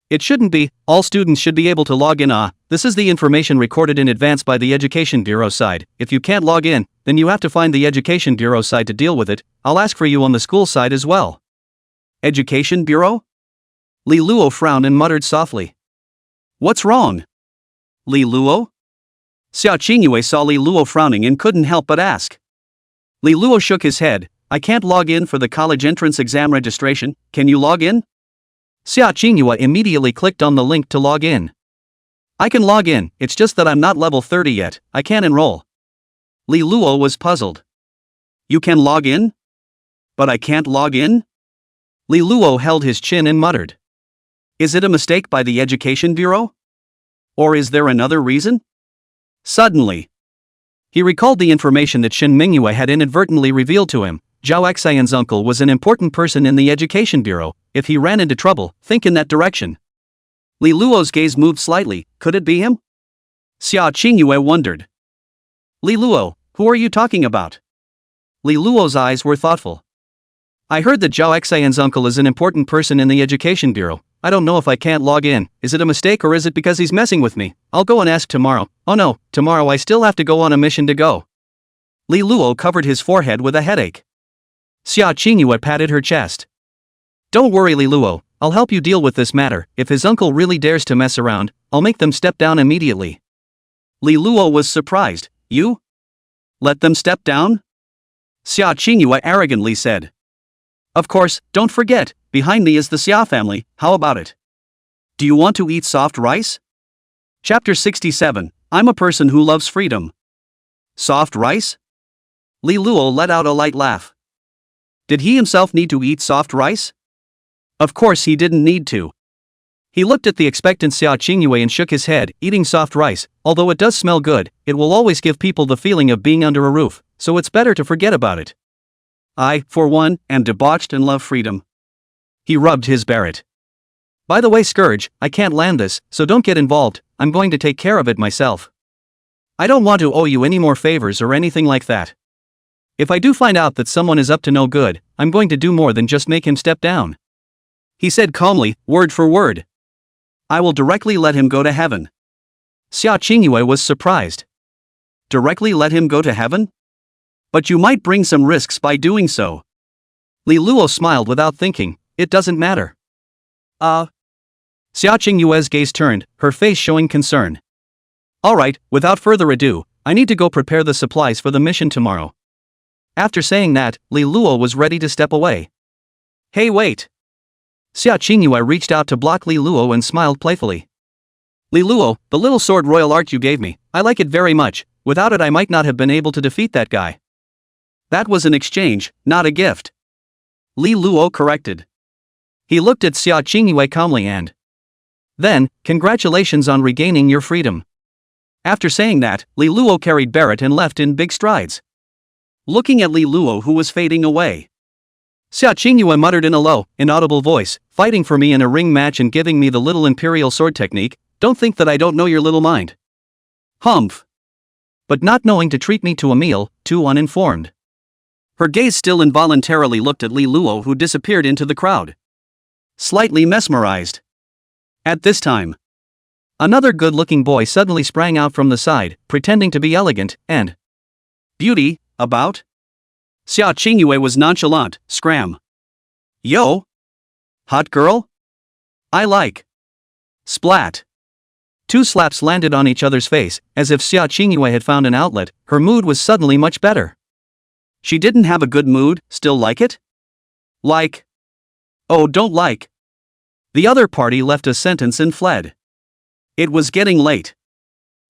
It shouldn't be, all students should be able to log in. This is the information recorded in advance by the Education Bureau side. If you can't log in, then you have to find the Education Bureau side to deal with it. I'll ask for you on the school side as well. Education Bureau? Li Luo frowned and muttered softly. What's wrong? Li Luo? Xia Qingyue saw Li Luo frowning and couldn't help but ask. Li Luo shook his head. I can't log in for the college entrance exam registration, can you log in? Xia Qingyue immediately clicked on the link to log in. I can log in, it's just that I'm not level 30 yet, I can't enroll. Li Luo was puzzled. You can log in? But I can't log in? Li Luo held his chin and muttered. Is it a mistake by the Education Bureau? Or is there another reason? Suddenly, he recalled the information that Shen Mingyue had inadvertently revealed to him. Zhao Xian's uncle was an important person in the Education Bureau. If he ran into trouble, think in that direction. Li Luo's gaze moved slightly. Could it be him? Xia Qingyue wondered. Li Luo, who are you talking about? Li Luo's eyes were thoughtful. I heard that Zhao Xian's uncle is an important person in the Education Bureau. I don't know if I can't log in. Is it a mistake or is it because he's messing with me? I'll go and ask tomorrow. Oh no, tomorrow I still have to go on a mission to go. Li Luo covered his forehead with a headache. Xia Qingyue patted her chest. Don't worry, Li Luo, I'll help you deal with this matter. If his uncle really dares to mess around, I'll make them step down immediately. Li Luo was surprised. You? Let them step down? Xia Qingyue arrogantly said. Of course, don't forget, behind me is the Xia family, how about it? Do you want to eat soft rice? Chapter 67, I'm a person who loves freedom. Soft rice? Li Luo let out a light laugh. Did he himself need to eat soft rice? Of course he didn't need to. He looked at the expectant Xia Qingyue and shook his head. Eating soft rice, although it does smell good, it will always give people the feeling of being under a roof, so it's better to forget about it. I, for one, am debauched and love freedom. He rubbed his Barrett. By the way, Scourge, I can't land this, so don't get involved, I'm going to take care of it myself. I don't want to owe you any more favors or anything like that. If I do find out that someone is up to no good, I'm going to do more than just make him step down. He said calmly, word for word. I will directly let him go to heaven. Xia Qingyue was surprised. Directly let him go to heaven? But you might bring some risks by doing so. Li Luo smiled without thinking, it doesn't matter. Xia Qingyue's gaze turned, her face showing concern. Alright, without further ado, I need to go prepare the supplies for the mission tomorrow. After saying that, Li Luo was ready to step away. Hey wait! Xia Qingyue reached out to block Li Luo and smiled playfully. Li Luo, the little sword royal art you gave me, I like it very much, without it I might not have been able to defeat that guy. That was an exchange, not a gift. Li Luo corrected. He looked at Xia Qingyue calmly and then, congratulations on regaining your freedom. After saying that, Li Luo carried Barrett and left in big strides. Looking at Li Luo who was fading away. Xia Qingyue muttered in a low, inaudible voice, fighting for me in a ring match and giving me the little imperial sword technique, don't think that I don't know your little mind. Humph. But not knowing to treat me to a meal, too uninformed. Her gaze still involuntarily looked at Li Luo who disappeared into the crowd. Slightly mesmerized. At this time, another good-looking boy suddenly sprang out from the side, pretending to be elegant, and beauty, about? Xia Qingyue was nonchalant, scram. Yo! Hot girl? I like. Splat. Two slaps landed on each other's face, as if Xia Qingyue had found an outlet. Her mood was suddenly much better. She didn't have a good mood, still like it? Like. Oh, don't like. The other party left a sentence and fled. It was getting late.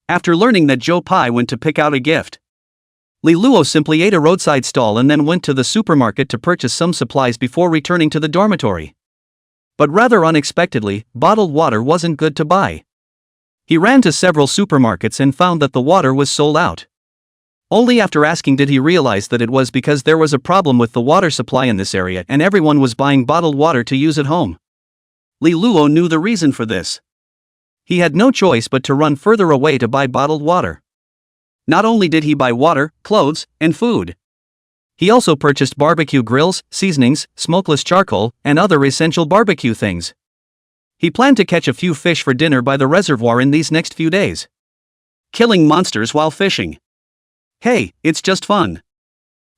After learning that Joe Pai went to pick out a gift, Li Luo simply ate a roadside stall and then went to the supermarket to purchase some supplies before returning to the dormitory. But rather unexpectedly, bottled water wasn't good to buy. He ran to several supermarkets and found that the water was sold out. Only after asking did he realize that it was because there was a problem with the water supply in this area and everyone was buying bottled water to use at home. Li Luo knew the reason for this. He had no choice but to run further away to buy bottled water. Not only did he buy water, clothes, and food, he also purchased barbecue grills, seasonings, smokeless charcoal, and other essential barbecue things. He planned to catch a few fish for dinner by the reservoir in these next few days. Killing monsters while fishing. Hey, it's just fun.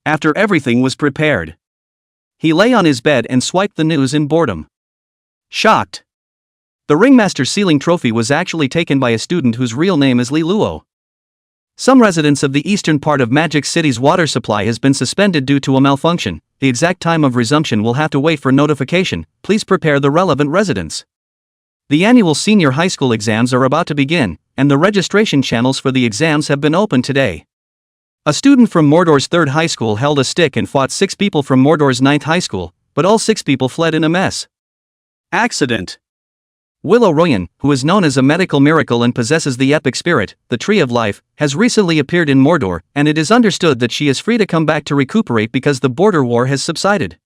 After everything was prepared, he lay on his bed and swiped the news in boredom. Shocked. The Ringmaster Sealing Trophy was actually taken by a student whose real name is Li Luo. Some residents of the eastern part of Magic City's water supply has been suspended due to a malfunction. The exact time of resumption will have to wait for notification. Please prepare the relevant residents. The annual senior high school exams are about to begin, and the registration channels for the exams have been opened today. A student from Mordor's 3rd high school held a stick and fought 6 people from Mordor's 9th high school, but all 6 people fled in a mess. Accident. Willow Royan, who is known as a medical miracle and possesses the epic spirit, the Tree of Life, has recently appeared in Mordor, and it is understood that she is free to come back to recuperate because the border war has subsided.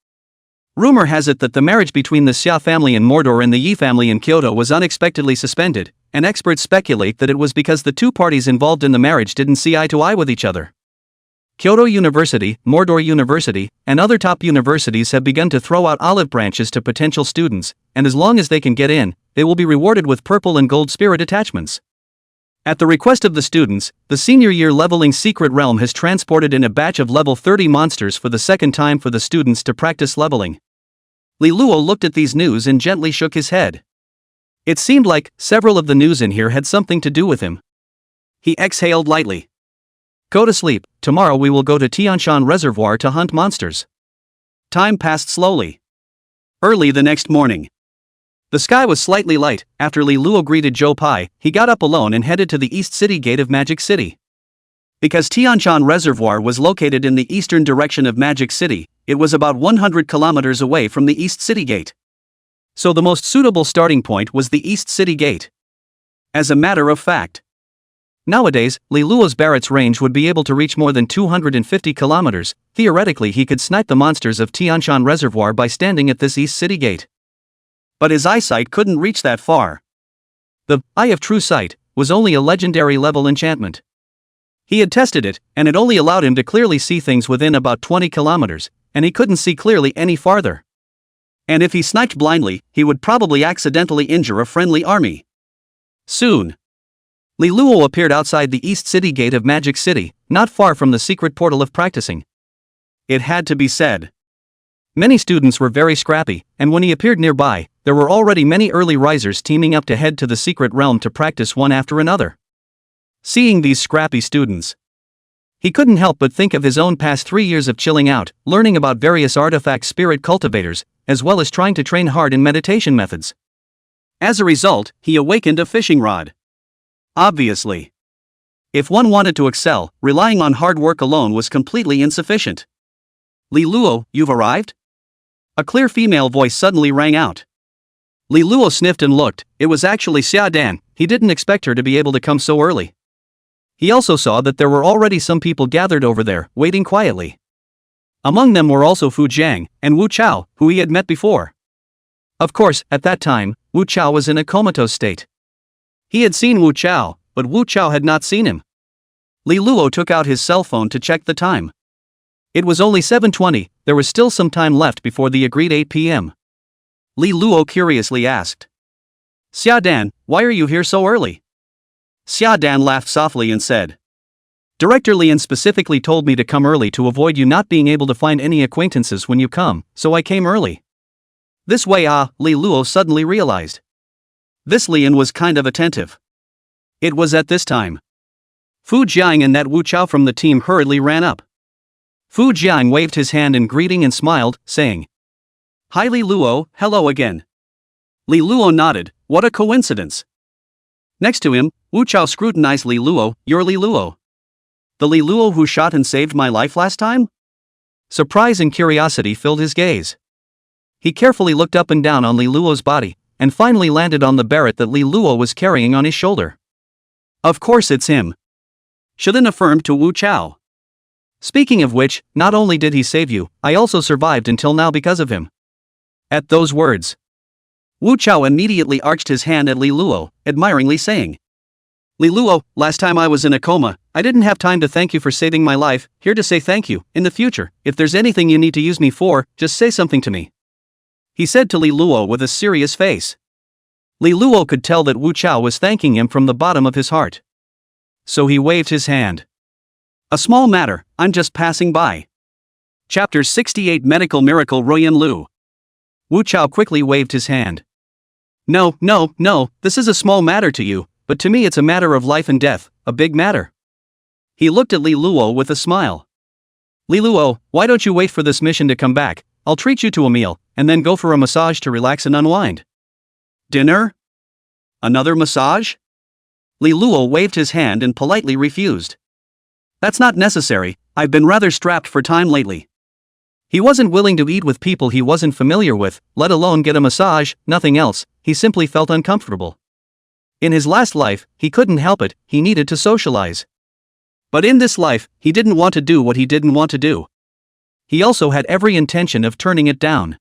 Rumor has it that the marriage between the Xia family in Mordor and the Yi family in Kyoto was unexpectedly suspended, and experts speculate that it was because the 2 parties involved in the marriage didn't see eye to eye with each other. Kyoto University, Mordor University, and other top universities have begun to throw out olive branches to potential students, and as long as they can get in, they will be rewarded with purple and gold spirit attachments. At the request of the students, the senior year leveling secret realm has transported in a batch of level 30 monsters for the second time for the students to practice leveling. Li Luo looked at these news and gently shook his head. It seemed like several of the news in here had something to do with him. He exhaled lightly. Go to sleep, tomorrow we will go to Tianshan Reservoir to hunt monsters. Time passed slowly. Early the next morning. The sky was slightly light. After Li Luo greeted Zhou Pai, he got up alone and headed to the East City Gate of Magic City. Because Tianshan Reservoir was located in the eastern direction of Magic City, it was about 100 kilometers away from the East City Gate. So the most suitable starting point was the East City Gate. As a matter of fact, nowadays, Li Luo's Barrett's range would be able to reach more than 250 kilometers. Theoretically, he could snipe the monsters of Tianshan Reservoir by standing at this East City Gate. But his eyesight couldn't reach that far. The Eye of True Sight was only a legendary level enchantment. He had tested it, and it only allowed him to clearly see things within about 20 kilometers, and he couldn't see clearly any farther. And if he sniped blindly, he would probably accidentally injure a friendly army. Soon, Li Luo appeared outside the East City Gate of Magic City, not far from the secret portal of practicing. It had to be said. Many students were very scrappy, and when he appeared nearby, there were already many early risers teaming up to head to the secret realm to practice one after another. Seeing these scrappy students, he couldn't help but think of his own past 3 years of chilling out, learning about various artifact spirit cultivators, as well as trying to train hard in meditation methods. As a result, he awakened a fishing rod. Obviously, if one wanted to excel, relying on hard work alone was completely insufficient. Li Luo, you've arrived? A clear female voice suddenly rang out. Li Luo sniffed and looked. It was actually Xia Dan. He didn't expect her to be able to come so early. He also saw that there were already some people gathered over there, waiting quietly. Among them were also Fu Jiang and Wu Chao, who he had met before. Of course, at that time, Wu Chao was in a comatose state. He had seen Wu Chao, but Wu Chao had not seen him. Li Luo took out his cell phone to check the time. It was only 7:20, there was still some time left before the agreed 8 p.m. Li Luo curiously asked. Xia Dan, why are you here so early? Xia Dan laughed softly and said. Director Lian specifically told me to come early to avoid you not being able to find any acquaintances when you come, so I came early. This way Li Luo suddenly realized. This Lian was kind of attentive. It was at this time. Fu Jiang and that Wu Chao from the team hurriedly ran up. Fu Jiang waved his hand in greeting and smiled, saying, Hi Li Luo, hello again. Li Luo nodded, what a coincidence. Next to him, Wu Chao scrutinized Li Luo, you're Li Luo. The Li Luo who shot and saved my life last time? Surprise and curiosity filled his gaze. He carefully looked up and down on Li Luo's body, and finally landed on the Barrett that Li Luo was carrying on his shoulder. Of course it's him. Shuden affirmed to Wu Chao. Speaking of which, not only did he save you, I also survived until now because of him. At those words, Wu Chao immediately arched his hand at Li Luo, admiringly saying, Li Luo, last time I was in a coma, I didn't have time to thank you for saving my life. Here to say thank you. In the future, if there's anything you need to use me for, just say something to me. He said to Li Luo with a serious face. Li Luo could tell that Wu Chao was thanking him from the bottom of his heart. So he waved his hand. A small matter, I'm just passing by. Chapter 68 Medical Miracle Ruyan Lu. Wu Chao quickly waved his hand. No, this is a small matter to you, but to me it's a matter of life and death, a big matter. He looked at Li Luo with a smile. Li Luo, why don't you wait for this mission to come back? I'll treat you to a meal, and then go for a massage to relax and unwind. Dinner? Another massage? Li Luo waved his hand and politely refused. That's not necessary, I've been rather strapped for time lately. He wasn't willing to eat with people he wasn't familiar with, let alone get a massage, nothing else, he simply felt uncomfortable. In his last life, he couldn't help it, he needed to socialize. But in this life, he didn't want to do what he didn't want to do. He also had every intention of turning it down.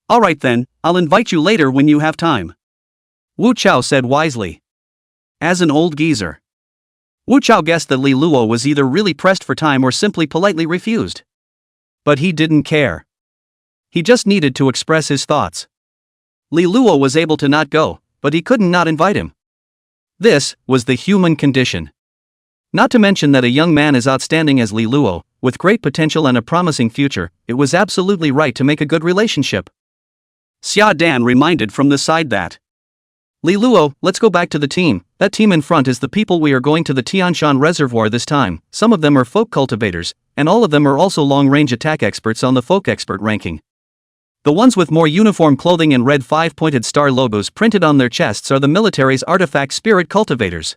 Alright then, I'll invite you later when you have time. Wu Chao said wisely. As an old geezer. Wu Chao guessed that Li Luo was either really pressed for time or simply politely refused. But he didn't care. He just needed to express his thoughts. Li Luo was able to not go, but he couldn't not invite him. This was the human condition. Not to mention that a young man as outstanding as Li Luo, with great potential and a promising future, it was absolutely right to make a good relationship. Xia Dan reminded from the side that, Li Luo, let's go back to the team. That team in front is the people we are going to the Tianshan Reservoir this time. Some of them are folk cultivators, and all of them are also long-range attack experts on the folk expert ranking. The ones with more uniform clothing and red 5-pointed star logos printed on their chests are the military's artifact spirit cultivators.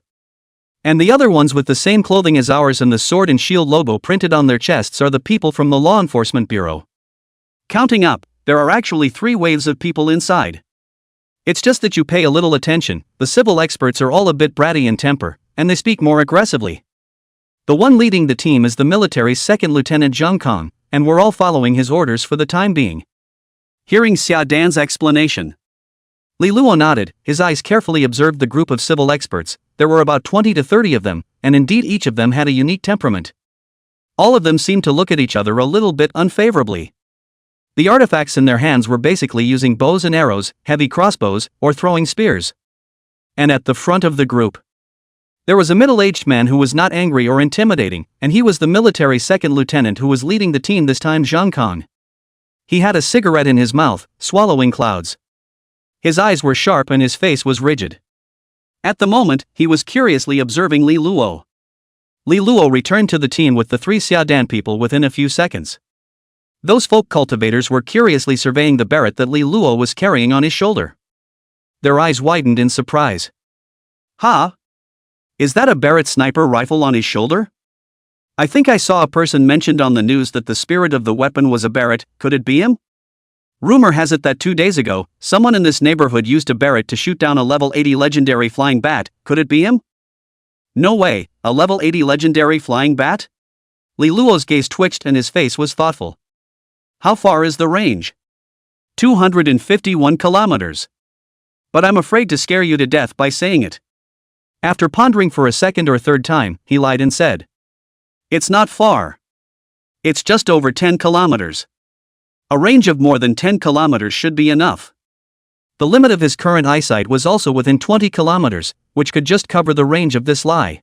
And the other ones with the same clothing as ours and the sword and shield logo printed on their chests are the people from the Law Enforcement Bureau. Counting up, there are actually 3 waves of people inside. It's just that you pay a little attention, the civil experts are all a bit bratty in temper, and they speak more aggressively. The one leading the team is the military's 2nd Lieutenant Zhang Kong, and we're all following his orders for the time being. Hearing Xia Dan's explanation, Li Luo nodded, his eyes carefully observed the group of civil experts. There were about 20 to 30 of them, and indeed each of them had a unique temperament. All of them seemed to look at each other a little bit unfavorably. The artifacts in their hands were basically using bows and arrows, heavy crossbows, or throwing spears. And at the front of the group, there was a middle-aged man who was not angry or intimidating, and he was the military 2nd lieutenant who was leading the team this time, Zhang Kong. He had a cigarette in his mouth, swallowing clouds. His eyes were sharp and his face was rigid. At the moment, he was curiously observing Li Luo. Li Luo returned to the team with the 3 Xia Dan people within a few seconds. Those folk cultivators were curiously surveying the Barrett that Li Luo was carrying on his shoulder. Their eyes widened in surprise. Huh? Is that a Barrett sniper rifle on his shoulder? I think I saw a person mentioned on the news that the spirit of the weapon was a Barrett, could it be him? Rumor has it that 2 days ago, someone in this neighborhood used a Barrett to shoot down a level 80 legendary flying bat, could it be him? No way, a level 80 legendary flying bat? Li Luo's gaze twitched and his face was thoughtful. How far is the range? 251 kilometers. But I'm afraid to scare you to death by saying it. After pondering for a second or third time, he lied and said, It's not far. It's just over 10 kilometers. A range of more than 10 kilometers should be enough. The limit of his current eyesight was also within 20 kilometers, which could just cover the range of this lie.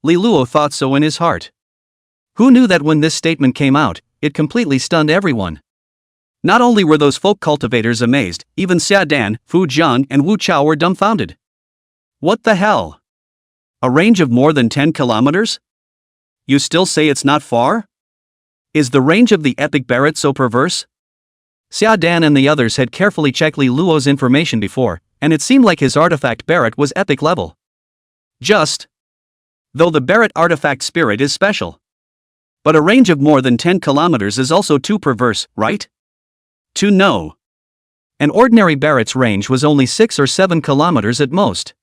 Li Luo thought so in his heart. Who knew that when this statement came out, it completely stunned everyone. Not only were those folk cultivators amazed, even Xia Dan, Fu Jiang and Wu Chao were dumbfounded. What the hell? A range of more than 10 kilometers? You still say it's not far? Is the range of the epic Barrett so perverse? Xia Dan and the others had carefully checked Li Luo's information before, and it seemed like his artifact Barrett was epic level. Though the Barrett artifact spirit is special. But a range of more than 10 kilometers is also too perverse, right? No. An ordinary Barrett's range was only 6 or 7 kilometers at most.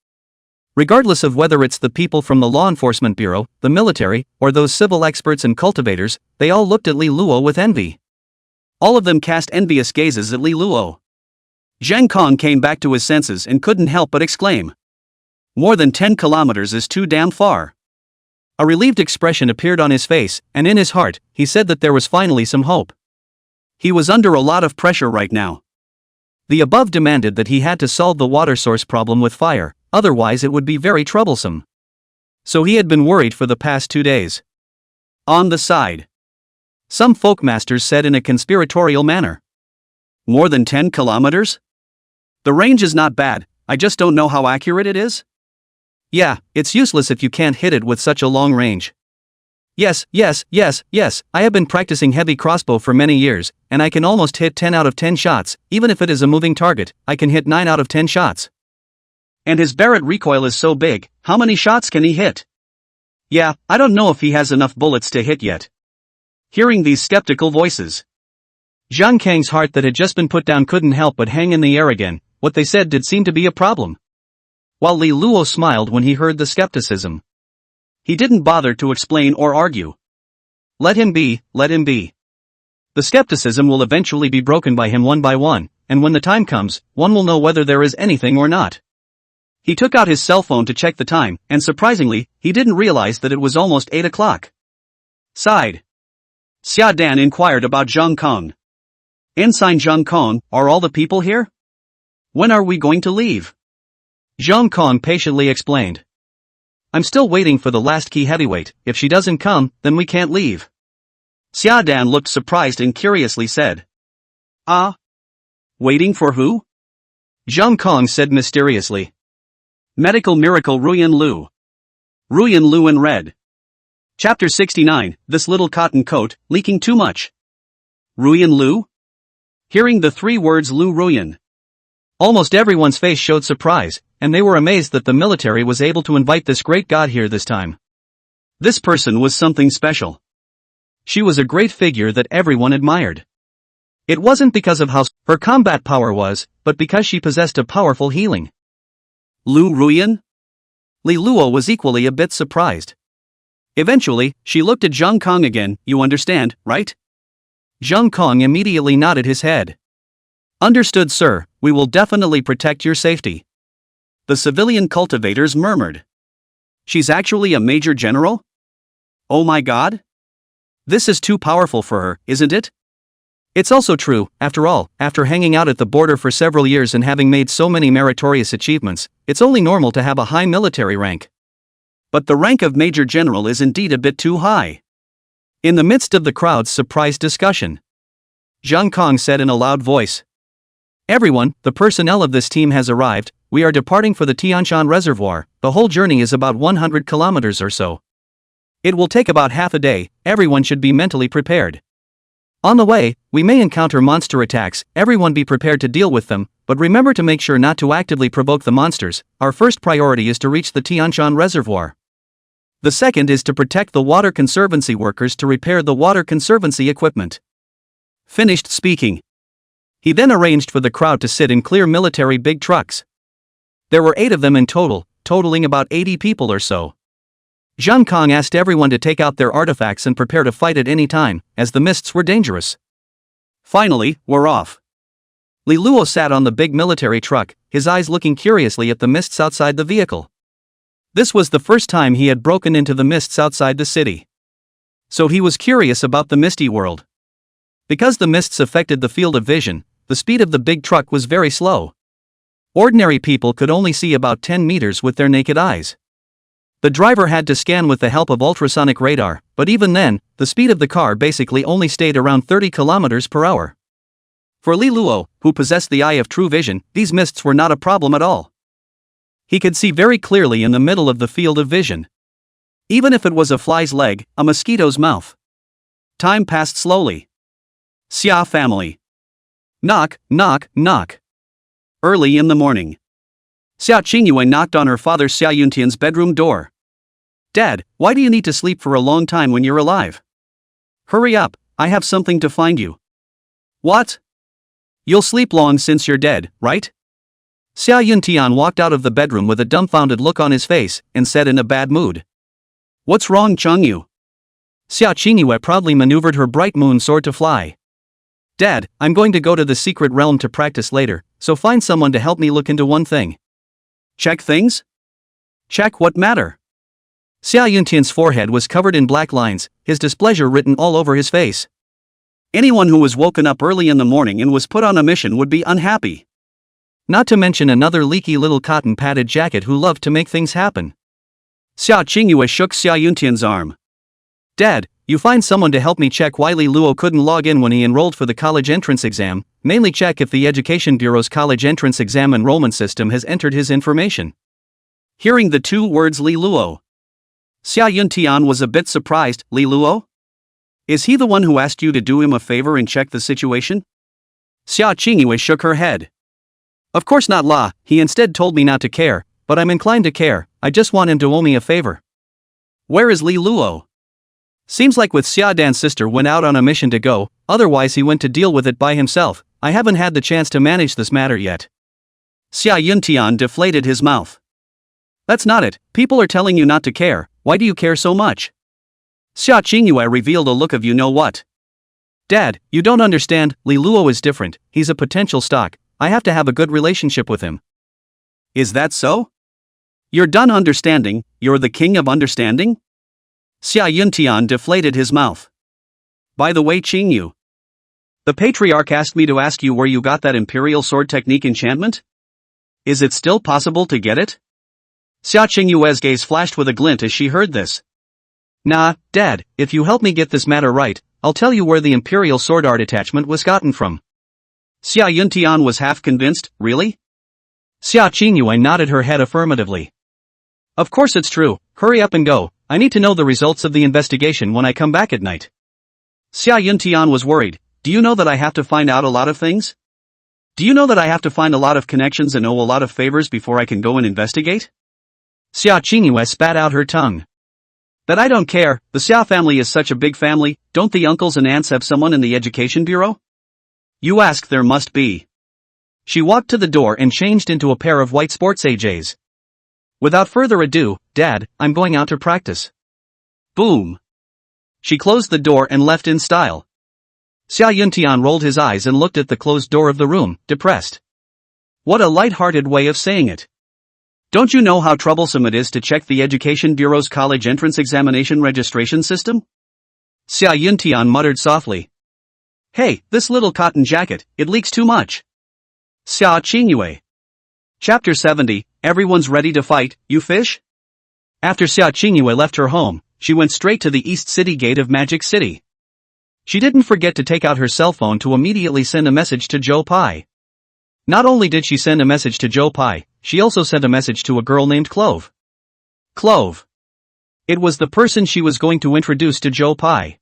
Regardless of whether it's the people from the law enforcement bureau, the military, or those civil experts and cultivators, they all looked at Li Luo with envy. All of them cast envious gazes at Li Luo. Zhang Kong came back to his senses and couldn't help but exclaim. More than 10 kilometers is too damn far. A relieved expression appeared on his face, and in his heart, he said that there was finally some hope. He was under a lot of pressure right now. The above demanded that he had to solve the water source problem with fire, otherwise it would be very troublesome. So he had been worried for the past 2 days. On the side, some folkmasters said in a conspiratorial manner. More than 10 kilometers? The range is not bad, I just don't know how accurate it is. Yeah, it's useless if you can't hit it with such a long range. Yes, I have been practicing heavy crossbow for many years, and I can almost hit 10 out of 10 shots, even if it is a moving target, I can hit 9 out of 10 shots. And his Barrett recoil is so big, how many shots can he hit? Yeah, I don't know if he has enough bullets to hit yet. Hearing these skeptical voices, Zhang Kang's heart that had just been put down couldn't help but hang in the air again. What they said did seem to be a problem. While Li Luo smiled when he heard the skepticism, he didn't bother to explain or argue. Let him be, let him be. The skepticism will eventually be broken by him one by one, and when the time comes, one will know whether there is anything or not. He took out his cell phone to check the time, and surprisingly, he didn't realize that it was almost 8 o'clock. Sighed. Xia Dan inquired about Zhang Kong. Ensign Zhang Kong, are all the people here? When are we going to leave? Zhang Kong patiently explained. I'm still waiting for the last key heavyweight, if she doesn't come, then we can't leave. Xia Dan looked surprised and curiously said. Ah? Waiting for who? Zhang Kong said mysteriously. Medical Miracle Ruyan Lu. Ruyan Lu in red. Chapter 69, This Little Cotton Coat, Leaking Too Much. Ruyan Lu? Hearing the 3 words Lu Ruyan, almost everyone's face showed surprise, and they were amazed that the military was able to invite this great god here this time. This person was something special. She was a great figure that everyone admired. It wasn't because of how her combat power was, but because she possessed a powerful healing. Lu Ruyan? Li Luo was equally a bit surprised. Eventually, she looked at Zhang Kong again, you understand, right? Zhang Kong immediately nodded his head. Understood, sir, we will definitely protect your safety. The civilian cultivators murmured. She's actually a major general? Oh my god? This is too powerful for her, isn't it? It's also true, after all, after hanging out at the border for several years and having made so many meritorious achievements, it's only normal to have a high military rank. But the rank of Major General is indeed a bit too high. In the midst of the crowd's surprised discussion, Zhang Kong said in a loud voice. Everyone, the personnel of this team has arrived, we are departing for the Tianshan Reservoir, the whole journey is about 100 kilometers or so. It will take about half a day, everyone should be mentally prepared. On the way, we may encounter monster attacks, everyone be prepared to deal with them, but remember to make sure not to actively provoke the monsters. Our first priority is to reach the Tianshan Reservoir. The second is to protect the water conservancy workers to repair the water conservancy equipment. Finished speaking. He then arranged for the crowd to sit in clear military big trucks. There were 8 of them in total, totaling about 80 people or so. Zhang Kong asked everyone to take out their artifacts and prepare to fight at any time, as the mists were dangerous. Finally, we're off. Li Luo sat on the big military truck, his eyes looking curiously at the mists outside the vehicle. This was the first time he had broken into the mists outside the city. So he was curious about the misty world. Because the mists affected the field of vision, the speed of the big truck was very slow. Ordinary people could only see about 10 meters with their naked eyes. The driver had to scan with the help of ultrasonic radar, but even then, the speed of the car basically only stayed around 30 kilometers per hour. For Li Luo, who possessed the eye of true vision, these mists were not a problem at all. He could see very clearly in the middle of the field of vision. Even if it was a fly's leg, a mosquito's mouth. Time passed slowly. Xia family. Knock, knock, knock. Early in the morning, Xia Qingyue knocked on her father Xia Yuntian's bedroom door. Dad, why do you need to sleep for a long time when you're alive? Hurry up, I have something to find you. What? You'll sleep long since you're dead, right? Xia Yuntian walked out of the bedroom with a dumbfounded look on his face and said in a bad mood. What's wrong, Chengyu? Xia Qingyue proudly maneuvered her bright moon sword to fly. Dad, I'm going to go to the secret realm to practice later, so find someone to help me look into one thing. Check things? Check what matter? Xia Yuntian's forehead was covered in black lines, his displeasure written all over his face. Anyone who was woken up early in the morning and was put on a mission would be unhappy. Not to mention another leaky little cotton-padded jacket who loved to make things happen. Xia Qingyue shook Xia Yuntian's arm. Dad, you find someone to help me check why Li Luo couldn't log in when he enrolled for the college entrance exam, mainly check if the Education Bureau's college entrance exam enrollment system has entered his information. Hearing the two words Li Luo, Xia Yuntian was a bit surprised. Li Luo? Is he the one who asked you to do him a favor and check the situation? Xia Qingyue shook her head. Of course not, La, he instead told me not to care, but I'm inclined to care. I just want him to owe me a favor. Where is Li Luo? Seems like with Xia Dan's sister went out on a mission to go, otherwise he went to deal with it by himself. I haven't had the chance to manage this matter yet. Xia Yuntian deflated his mouth. That's not it, people are telling you not to care, why do you care so much? Xia Qingyue revealed a look of you-know-what. Dad, you don't understand, Li Luo is different, he's a potential stock, I have to have a good relationship with him. Is that so? You're done understanding, you're the king of understanding? Xia Yuntian deflated his mouth. By the way, Qingyu, the patriarch asked me to ask you where you got that imperial sword technique enchantment? Is it still possible to get it? Xia Qingyue's gaze flashed with a glint as she heard this. Nah, Dad, if you help me get this matter right, I'll tell you where the imperial sword art attachment was gotten from. Xia Yuntian was half convinced. Really? Xia Qingyue nodded her head affirmatively. Of course it's true, hurry up and go, I need to know the results of the investigation when I come back at night. Xia Yuntian was worried. Do you know that I have to find out a lot of things? Do you know that I have to find a lot of connections and owe a lot of favors before I can go and investigate? Xia Qingyue spat out her tongue. That I don't care, the Xia family is such a big family, don't the uncles and aunts have someone in the education bureau? You ask, there must be. She walked to the door and changed into a pair of white sports AJs. Without further ado, Dad, I'm going out to practice. Boom. She closed the door and left in style. Xia Yuntian rolled his eyes and looked at the closed door of the room, depressed. What a light-hearted way of saying it. Don't you know how troublesome it is to check the Education Bureau's college entrance examination registration system? Xia Yuntian muttered softly. Hey, this little cotton jacket, it leaks too much. Xia Qingyue. Chapter 70, Everyone's ready to fight, you fish? After Xia Qingyue left her home, she went straight to the East City gate of Magic City. She didn't forget to take out her cell phone to immediately send a message to Joe Pai. Not only did she send a message to Joe Pai, she also sent a message to a girl named Clove. Clove. It was the person she was going to introduce to Joe Pai.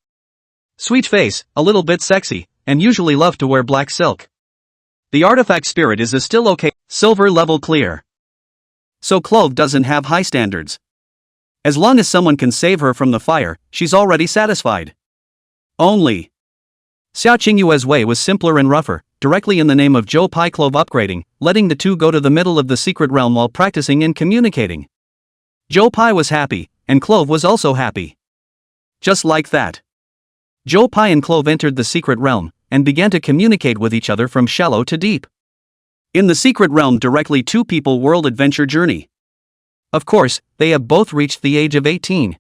Sweet face, a little bit sexy, and usually loved to wear black silk. The artifact spirit is a still okay, silver level clear. So Clove doesn't have high standards. As long as someone can save her from the fire, she's already satisfied. Only. Xia Qingyue's way was simpler and rougher, directly in the name of Joe Pai Clove upgrading, letting the two go to the middle of the secret realm while practicing and communicating. Joe Pai was happy, and Clove was also happy. Just like that. Joe Pai and Clove entered the secret realm, and began to communicate with each other from shallow to deep. In the secret realm directly two people world adventure journey. Of course, they have both reached the age of 18.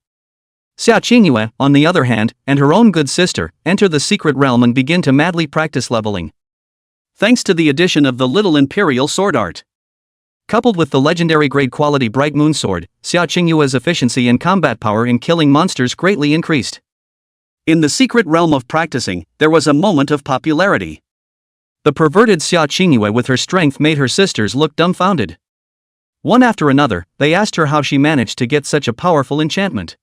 Xia Qingyue, on the other hand, and her own good sister, enter the secret realm and begin to madly practice leveling. Thanks to the addition of the little imperial sword art. Coupled with the legendary grade quality Bright Moon Sword, Xia Qingyue's efficiency and combat power in killing monsters greatly increased. In the secret realm of practicing, there was a moment of popularity. The perverted Xia Qingyue with her strength made her sisters look dumbfounded. One after another, they asked her how she managed to get such a powerful enchantment.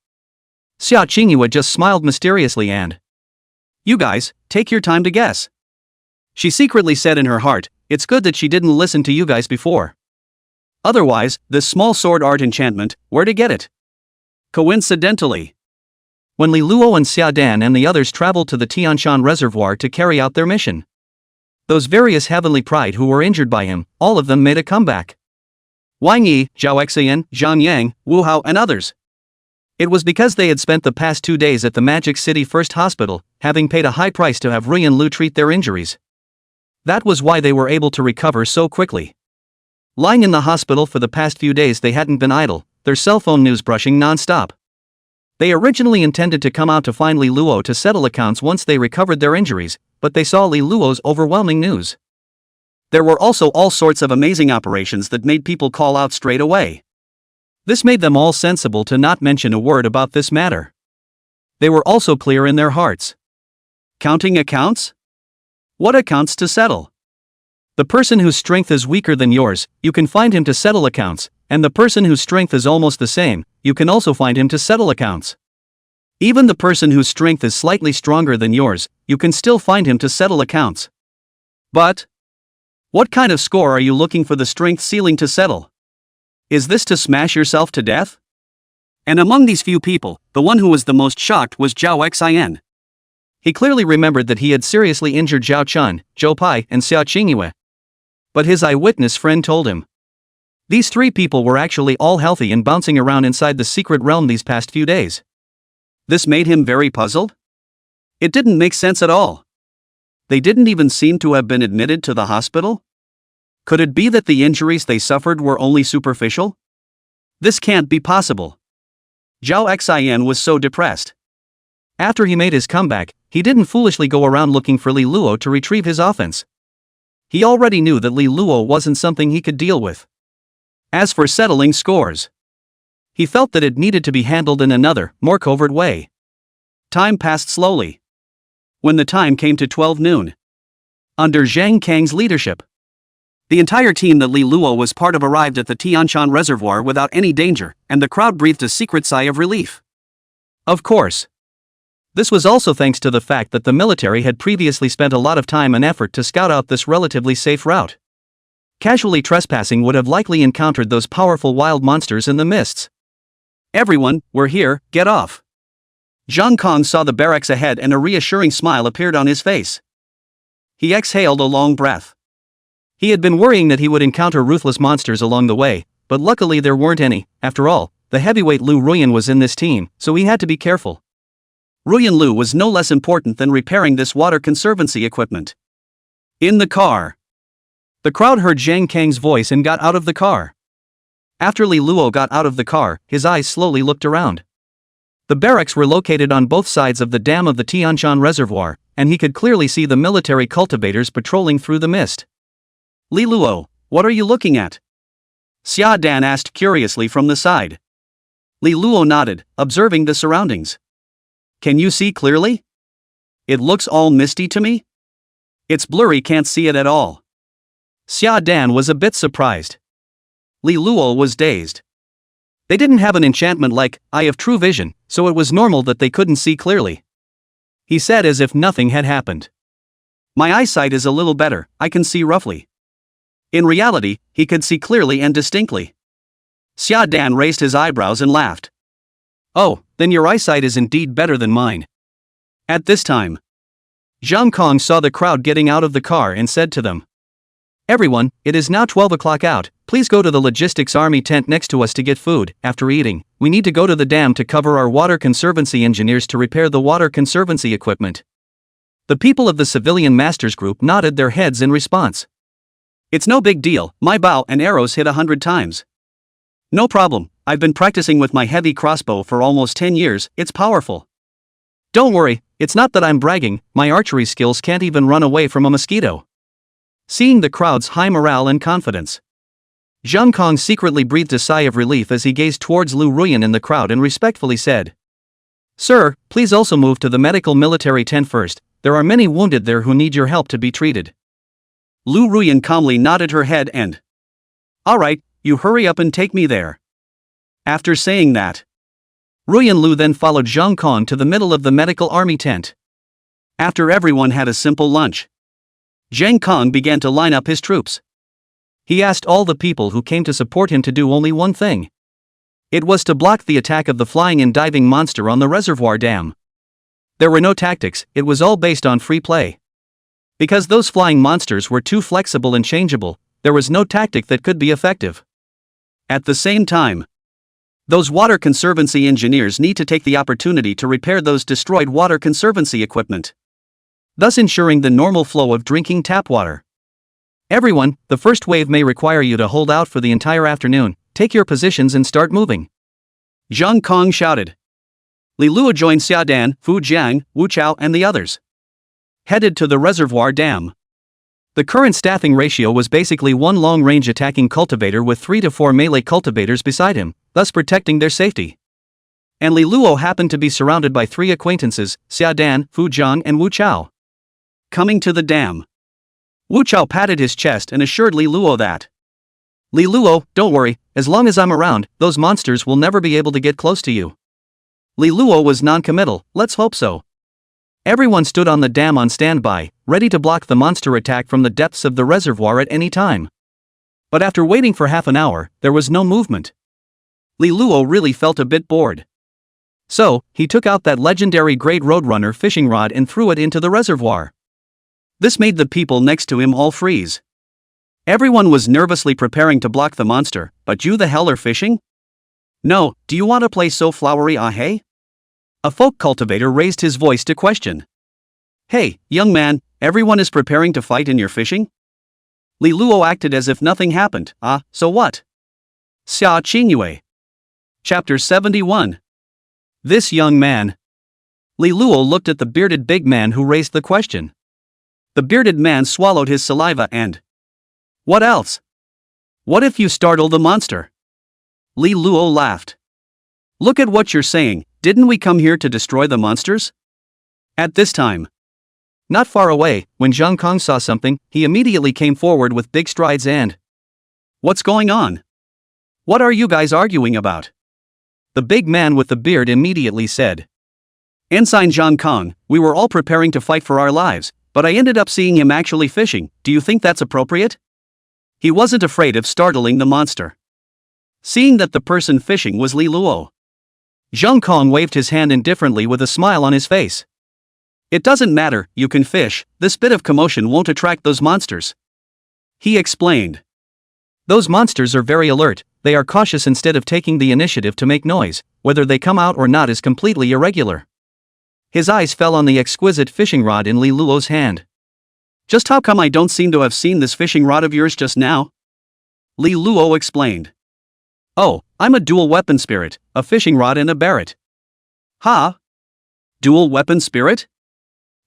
Xia Qingyue just smiled mysteriously and, "You guys, take your time to guess." She secretly said in her heart, it's good that she didn't listen to you guys before. Otherwise, this small sword art enchantment, where to get it? Coincidentally. When Li Luo and Xia Dan and the others traveled to the Tianshan Reservoir to carry out their mission. those various heavenly pride who were injured by him, all of them made a comeback. Wang Yi, Zhao Xian, Zhang Yang, Wu Hao and others. It was because they had spent the past 2 days at the Magic City First Hospital, having paid a high price to have Ruyan Lu treat their injuries. That was why they were able to recover so quickly. Lying in the hospital for the past few days, they hadn't been idle, their cell phone news brushing non-stop. They originally intended to come out to find Li Luo to settle accounts once they recovered their injuries, but they saw Li Luo's overwhelming news. There were also all sorts of amazing operations that made people call out straight away. This made them all sensible to not mention a word about this matter. They were also clear in their hearts. Counting accounts? What accounts to settle? The person whose strength is weaker than yours, you can find him to settle accounts, and the person whose strength is almost the same, you can also find him to settle accounts. Even the person whose strength is slightly stronger than yours, you can still find him to settle accounts. But what kind of score are you looking for the strength ceiling to settle? Is this to smash yourself to death? And among these few people, the one who was the most shocked was Zhao Xian. He clearly remembered that he had seriously injured Zhao Chun, Zhou Pai, and Xiao Qingyue. But his eyewitness friend told him. These 3 people were actually all healthy and bouncing around inside the secret realm these past few days. This made him very puzzled. It didn't make sense at all. They didn't even seem to have been admitted to the hospital? Could it be that the injuries they suffered were only superficial? This can't be possible. Zhao Xian was so depressed. After he made his comeback, he didn't foolishly go around looking for Li Luo to retrieve his offense. He already knew that Li Luo wasn't something he could deal with. As for settling scores, he felt that it needed to be handled in another, more covert way. Time passed slowly. When the time came to 12 noon, under Zhang Kang's leadership, the entire team that Li Luo was part of arrived at the Tianshan Reservoir without any danger, and the crowd breathed a secret sigh of relief. Of course, this was also thanks to the fact that the military had previously spent a lot of time and effort to scout out this relatively safe route. Casually trespassing would have likely encountered those powerful wild monsters in the mists. Everyone, we're here, get off. Zhang Kong saw the barracks ahead and a reassuring smile appeared on his face. He exhaled a long breath. He had been worrying that he would encounter ruthless monsters along the way, but luckily there weren't any. After all, the heavyweight Lu Ruyan was in this team, so he had to be careful. Ruyan Lu was no less important than repairing this water conservancy equipment. In the car. The crowd heard Zhang Kang's voice and got out of the car. After Li Luo got out of the car, his eyes slowly looked around. The barracks were located on both sides of the dam of the Tianshan Reservoir, and he could clearly see the military cultivators patrolling through the mist. Li Luo, what are you looking at? Xia Dan asked curiously from the side. Li Luo nodded, observing the surroundings. Can you see clearly? It looks all misty to me. It's blurry, can't see it at all. Xia Dan was a bit surprised. Li Luo was dazed. They didn't have an enchantment like Eye of True Vision, so it was normal that they couldn't see clearly. He said as if nothing had happened. My eyesight is a little better, I can see roughly. In reality, he could see clearly and distinctly. Xia Dan raised his eyebrows and laughed. Oh, then your eyesight is indeed better than mine. At this time, Zhang Kong saw the crowd getting out of the car and said to them. Everyone, it is now 12 o'clock out, please go to the logistics army tent next to us to get food. After eating, we need to go to the dam to cover our water conservancy engineers to repair the water conservancy equipment. The people of the civilian masters group nodded their heads in response. It's no big deal, my bow and arrows hit 100 times. No problem, I've been practicing with my heavy crossbow for almost 10 years, it's powerful. Don't worry, it's not that I'm bragging, my archery skills can't even run away from a mosquito. Seeing the crowd's high morale and confidence, Zhang Kong secretly breathed a sigh of relief as he gazed towards Lu Ruyan in the crowd and respectfully said, Sir, please also move to the medical military tent first, there are many wounded there who need your help to be treated. Lu Ruyan calmly nodded her head and, Alright, you hurry up and take me there. After saying that, Ruyan Lu then followed Zhang Kong to the middle of the medical army tent. After everyone had a simple lunch, Zhang Kong began to line up his troops. He asked all the people who came to support him to do only one thing. It was to block the attack of the flying and diving monster on the reservoir dam. There were no tactics, it was all based on free play. Because those flying monsters were too flexible and changeable, there was no tactic that could be effective. At the same time, those water conservancy engineers need to take the opportunity to repair those destroyed water conservancy equipment, thus ensuring the normal flow of drinking tap water. Everyone, the first wave may require you to hold out for the entire afternoon. Take your positions and start moving. Zhang Kong shouted. Li Luo joined Xia Dan, Fu Jiang, Wu Chao and the others, headed to the reservoir dam. The current staffing ratio was basically one long-range attacking cultivator with 3 to 4 melee cultivators beside him, thus protecting their safety. And Li Luo happened to be surrounded by 3 acquaintances, Xia Dan, Fu Jiang and Wu Chao. Coming to the dam, Wu Chao patted his chest and assured Li Luo that, Li Luo, don't worry, as long as I'm around, those monsters will never be able to get close to you. Li Luo was non-committal, let's hope so. Everyone stood on the dam on standby, ready to block the monster attack from the depths of the reservoir at any time. But after waiting for half an hour, there was no movement. Li Luo really felt a bit bored. So, he took out that legendary Great Roadrunner fishing rod and threw it into the reservoir. This made the people next to him all freeze. Everyone was nervously preparing to block the monster, but you the hell are fishing? No, do you want to play so flowery hey? A folk cultivator raised his voice to question. Hey, young man, everyone is preparing to fight and you're fishing? Li Luo acted as if nothing happened. So what? Xia Qingyue. Chapter 71. This young man. Li Luo looked at the bearded big man who raised the question. The bearded man swallowed his saliva and, what else? What if you startle the monster? Li Luo laughed. Look at what you're saying, didn't we come here to destroy the monsters? At this time, not far away, when Zhang Kong saw something, he immediately came forward with big strides and, what's going on? What are you guys arguing about? The big man with the beard immediately said. Ensign Zhang Kong, we were all preparing to fight for our lives, but I ended up seeing him actually fishing, do you think that's appropriate? He wasn't afraid of startling the monster. Seeing that the person fishing was Li Luo, Zhang Kong waved his hand indifferently with a smile on his face. It doesn't matter, you can fish, this bit of commotion won't attract those monsters, he explained. Those monsters are very alert, they are cautious instead of taking the initiative to make noise, whether they come out or not is completely irregular. His eyes fell on the exquisite fishing rod in Li Luo's hand. Just how come I don't seem to have seen this fishing rod of yours just now? Li Luo explained. Oh, I'm a dual weapon spirit, a fishing rod and a Barrett. Ha? Dual weapon spirit?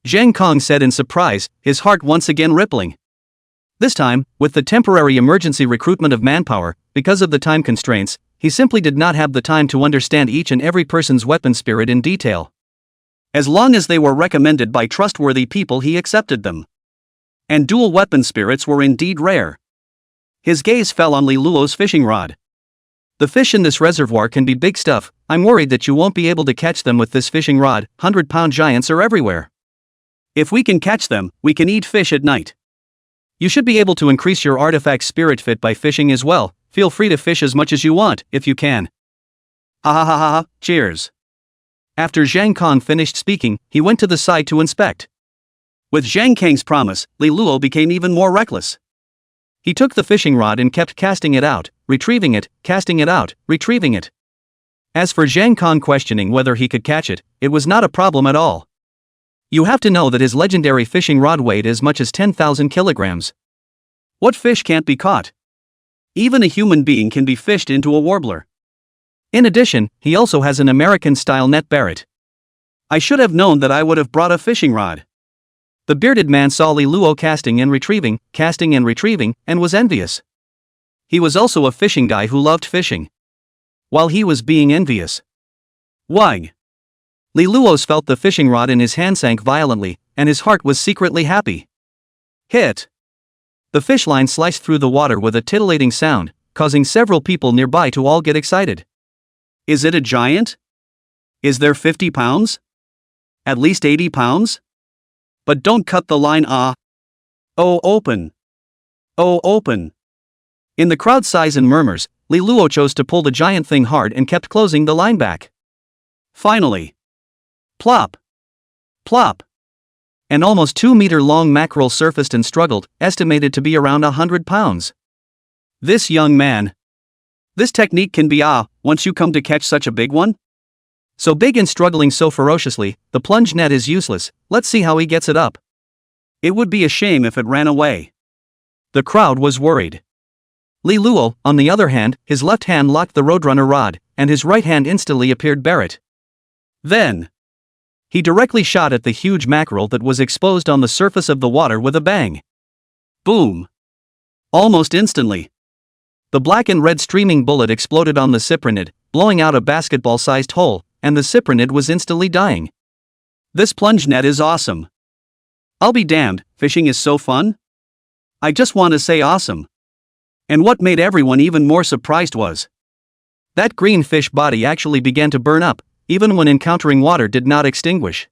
Zhang Kong said in surprise, his heart once again rippling. This time, with the temporary emergency recruitment of manpower, because of the time constraints, he simply did not have the time to understand each and every person's weapon spirit in detail. As long as they were recommended by trustworthy people, he accepted them. And dual weapon spirits were indeed rare. His gaze fell on Li Luo's fishing rod. The fish in this reservoir can be big stuff, I'm worried that you won't be able to catch them with this fishing rod, 100-pound giants are everywhere. If we can catch them, we can eat fish at night. You should be able to increase your artifact spirit fit by fishing as well, feel free to fish as much as you want, if you can. Ha ha ha ha, cheers. After Zhang Kong finished speaking, he went to the side to inspect. With Zhang Kang's promise, Li Luo became even more reckless. He took the fishing rod and kept casting it out, retrieving it, casting it out, retrieving it. As for Zhang Kong questioning whether he could catch it, it was not a problem at all. You have to know that his legendary fishing rod weighed as much as 10,000 kilograms. What fish can't be caught? Even a human being can be fished into a warbler. In addition, he also has an American-style net Barrett. I should have known that I would have brought a fishing rod. The bearded man saw Li Luo casting and retrieving, and was envious. He was also a fishing guy who loved fishing. While he was being envious, why? Li Luo felt the fishing rod in his hand sank violently, and his heart was secretly happy. Hit! The fish line sliced through the water with a titillating sound, causing several people nearby to all get excited. Is it a giant? Is there 50 pounds? At least 80 pounds? But don't cut the line. Oh, open. Oh, open. In the crowd sighs and murmurs, Li Luo chose to pull the giant thing hard and kept closing the line back. Finally. Plop. Plop. An almost 2-meter-long mackerel surfaced and struggled, estimated to be around 100 pounds. This young man. This technique can be once you come to catch such a big one? So big and struggling so ferociously, the plunge net is useless. Let's see how he gets it up. It would be a shame if it ran away. The crowd was worried. Li Luo, on the other hand, his left hand locked the roadrunner rod, and his right hand instantly appeared Barrett. Then, he directly shot at the huge mackerel that was exposed on the surface of the water with a bang. Boom! Almost instantly. The black and red streaming bullet exploded on the cyprinid, blowing out a basketball-sized hole, and the cyprinid was instantly dying. This plunge net is awesome. I'll be damned, fishing is so fun. I just want to say awesome. And what made everyone even more surprised was that green fish body actually began to burn up, even when encountering water did not extinguish.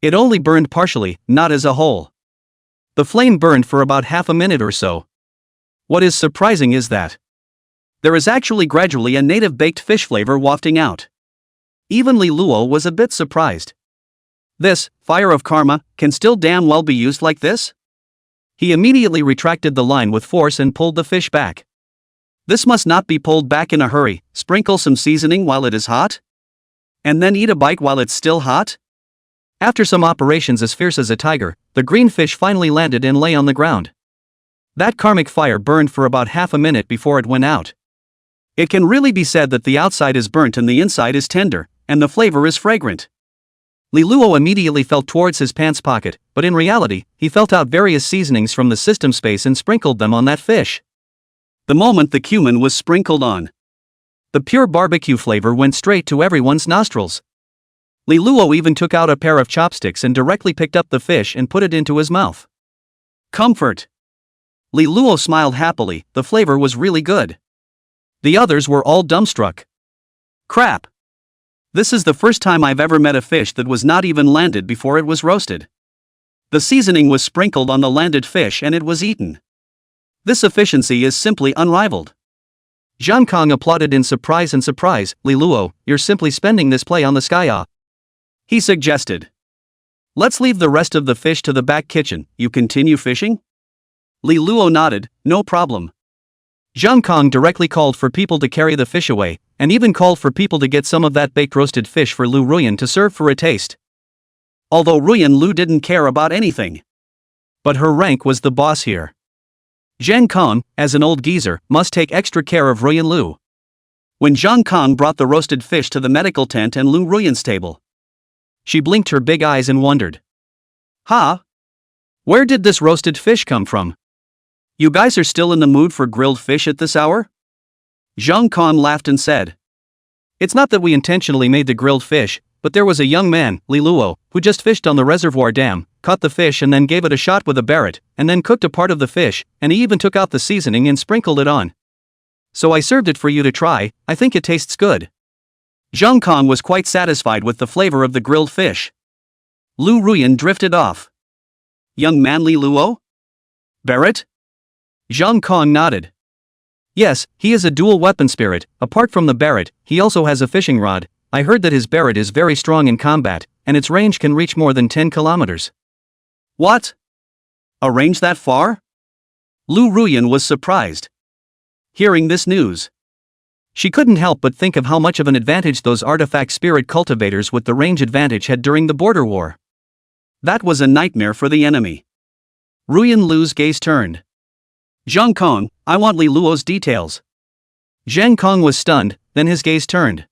It only burned partially, not as a whole. The flame burned for about half a minute or so. What is surprising is that there is actually gradually a native baked fish flavor wafting out. Even Li Luo was a bit surprised. This fire of karma can still damn well be used like this? He immediately retracted the line with force and pulled the fish back. This must not be pulled back in a hurry. Sprinkle some seasoning while it is hot? And then eat a bite while it's still hot? After some operations as fierce as a tiger, the green fish finally landed and lay on the ground. That karmic fire burned for about half a minute before it went out. It can really be said that the outside is burnt and the inside is tender, and the flavor is fragrant. Li Luo immediately felt towards his pants pocket, but in reality, he felt out various seasonings from the system space and sprinkled them on that fish. The moment the cumin was sprinkled on, the pure barbecue flavor went straight to everyone's nostrils. Li Luo even took out a pair of chopsticks and directly picked up the fish and put it into his mouth. Comfort! Li Luo smiled happily, the flavor was really good. The others were all dumbstruck. Crap! This is the first time I've ever met a fish that was not even landed before it was roasted. The seasoning was sprinkled on the landed fish and it was eaten. This efficiency is simply unrivaled. Zhang Kong applauded in surprise and surprise. Li Luo, you're simply spending this play on the sky, he suggested. Let's leave the rest of the fish to the back kitchen. You continue fishing? Li Luo nodded, no problem. Zhang Kong directly called for people to carry the fish away, and even called for people to get some of that baked roasted fish for Lu Ruyan to serve for a taste. Although Ruyan Lu didn't care about anything. But her rank was the boss here. Zhang Kong, as an old geezer, must take extra care of Ruyan Lu. When Zhang Kong brought the roasted fish to the medical tent and Lu Ruyan's table, she blinked her big eyes and wondered. Where did this roasted fish come from? You guys are still in the mood for grilled fish at this hour? Zhang Kong laughed and said. It's not that we intentionally made the grilled fish, but there was a young man, Li Luo, who just fished on the reservoir dam, caught the fish and then gave it a shot with a Barrett, and then cooked a part of the fish, and he even took out the seasoning and sprinkled it on. So I served it for you to try. I think it tastes good. Zhang Kong was quite satisfied with the flavor of the grilled fish. Lu Ruyan drifted off. Young man Li Luo? Barrett? Zhang Kong nodded. Yes, he is a dual weapon spirit. Apart from the Barrett, he also has a fishing rod. I heard that his Barrett is very strong in combat, and its range can reach more than 10 kilometers. What? A range that far? Lu Ruyan was surprised. Hearing this news, she couldn't help but think of how much of an advantage those artifact spirit cultivators with the range advantage had during the border war. That was a nightmare for the enemy. Ruyan Lu's gaze turned. Zhang Kong, I want Li Luo's details. Zhang Kong was stunned, then his gaze turned.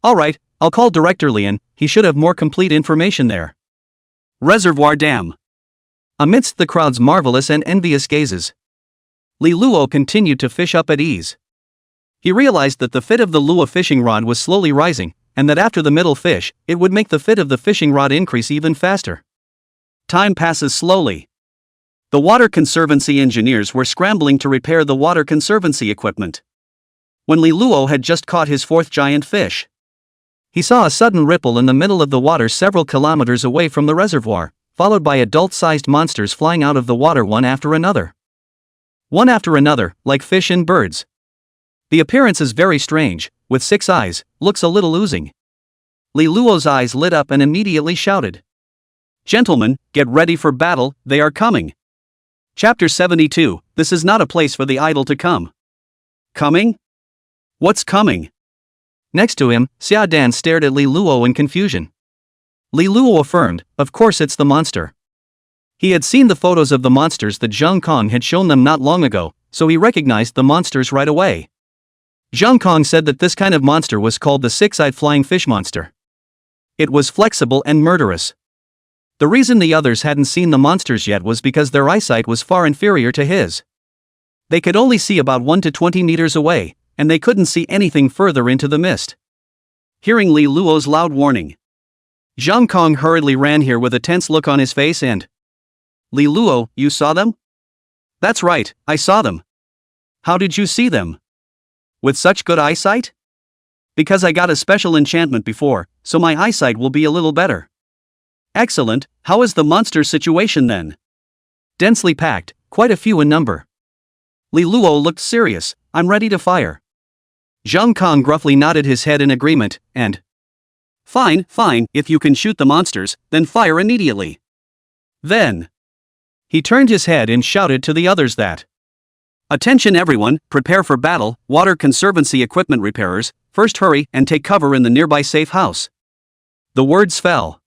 Alright, I'll call Director Lian, he should have more complete information there. Reservoir Dam. Amidst the crowd's marvelous and envious gazes, Li Luo continued to fish up at ease. He realized that the fit of the Luo fishing rod was slowly rising, and that after the middle fish, it would make the fit of the fishing rod increase even faster. Time passes slowly. The Water Conservancy engineers were scrambling to repair the Water Conservancy equipment. When Li Luo had just caught his fourth giant fish, he saw a sudden ripple in the middle of the water several kilometers away from the reservoir, followed by adult-sized monsters flying out of the water one after another. One after another, like fish and birds. The appearance is very strange, with 6 eyes, looks a little oozing. Li Luo's eyes lit up and immediately shouted. Gentlemen, get ready for battle, they are coming. Chapter 72, this is not a place for the idle to come. Coming? What's coming? Next to him, Xia Dan stared at Li Luo in confusion. Li Luo affirmed, of course it's the monster. He had seen the photos of the monsters that Zhang Kong had shown them not long ago, so he recognized the monsters right away. Zhang Kong said that this kind of monster was called the six-eyed flying fish monster. It was flexible and murderous. The reason the others hadn't seen the monsters yet was because their eyesight was far inferior to his. They could only see about 1 to 20 meters away, and they couldn't see anything further into the mist. Hearing Li Luo's loud warning, Zhang Kong hurriedly ran here with a tense look on his face and, Li Luo, you saw them? That's right, I saw them. How did you see them? With such good eyesight? Because I got a special enchantment before, so my eyesight will be a little better. Excellent, how is the monster situation then? Densely packed, quite a few in number. Li Luo looked serious, I'm ready to fire. Zhang Kong gruffly nodded his head in agreement, and, Fine, if you can shoot the monsters, then fire immediately. Then, he turned his head and shouted to the others that, Attention everyone, prepare for battle, water conservancy equipment repairers, first hurry and take cover in the nearby safe house. The words fell.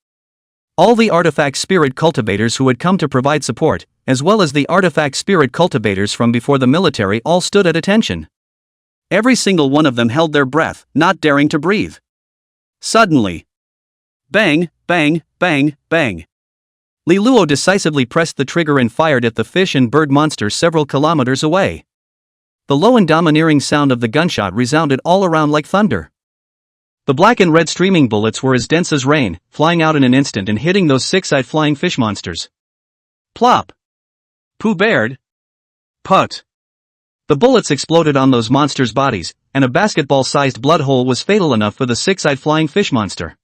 All the artifact spirit cultivators who had come to provide support, as well as the artifact spirit cultivators from before the military, all stood at attention. Every single one of them held their breath, not daring to breathe. Suddenly, bang, bang, bang, bang. Li Luo decisively pressed the trigger and fired at the fish and bird monster several kilometers away. The low and domineering sound of the gunshot resounded all around like thunder. The black and red streaming bullets were as dense as rain, flying out in an instant and hitting those six-eyed flying fish monsters. Plop! Pooh Baird! Put! The bullets exploded on those monsters' bodies, and a basketball-sized blood hole was fatal enough for the six-eyed flying fish monster.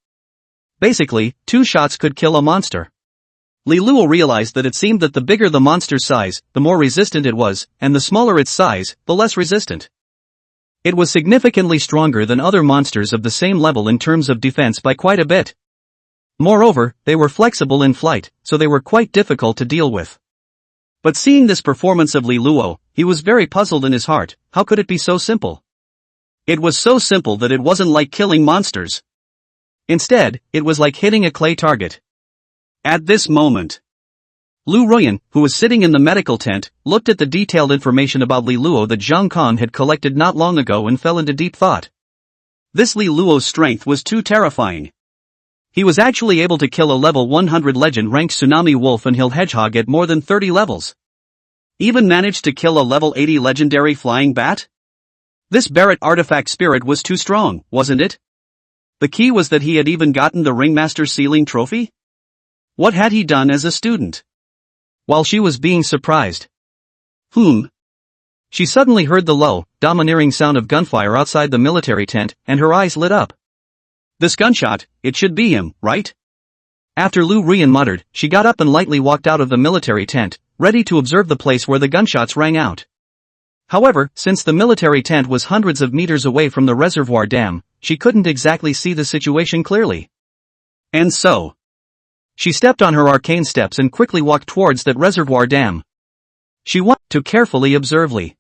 Basically, 2 shots could kill a monster. Li Luo realized that it seemed that the bigger the monster's size, the more resistant it was, and the smaller its size, the less resistant. It was significantly stronger than other monsters of the same level in terms of defense by quite a bit. Moreover, they were flexible in flight, so they were quite difficult to deal with. But seeing this performance of Li Luo, he was very puzzled in his heart. How could it be so simple? It was so simple that it wasn't like killing monsters. Instead, it was like hitting a clay target. At this moment, Lu Ruyan, who was sitting in the medical tent, looked at the detailed information about Li Luo that Zhang Kong had collected not long ago and fell into deep thought. This Li Luo's strength was too terrifying. He was actually able to kill a level 100 legend-ranked tsunami wolf and hill hedgehog at more than 30 levels. Even managed to kill a level 80 legendary flying bat? This Barrett artifact spirit was too strong, wasn't it? The key was that he had even gotten the Ringmaster Sealing Trophy? What had he done as a student? While she was being surprised, she suddenly heard the low, domineering sound of gunfire outside the military tent, and her eyes lit up. This gunshot, it should be him, right? After Lu Ruyan muttered, she got up and lightly walked out of the military tent, ready to observe the place where the gunshots rang out. However, since the military tent was hundreds of meters away from the reservoir dam, she couldn't exactly see the situation clearly. And so, she stepped on her arcane steps and quickly walked towards that reservoir dam. She wanted to carefully observe Li.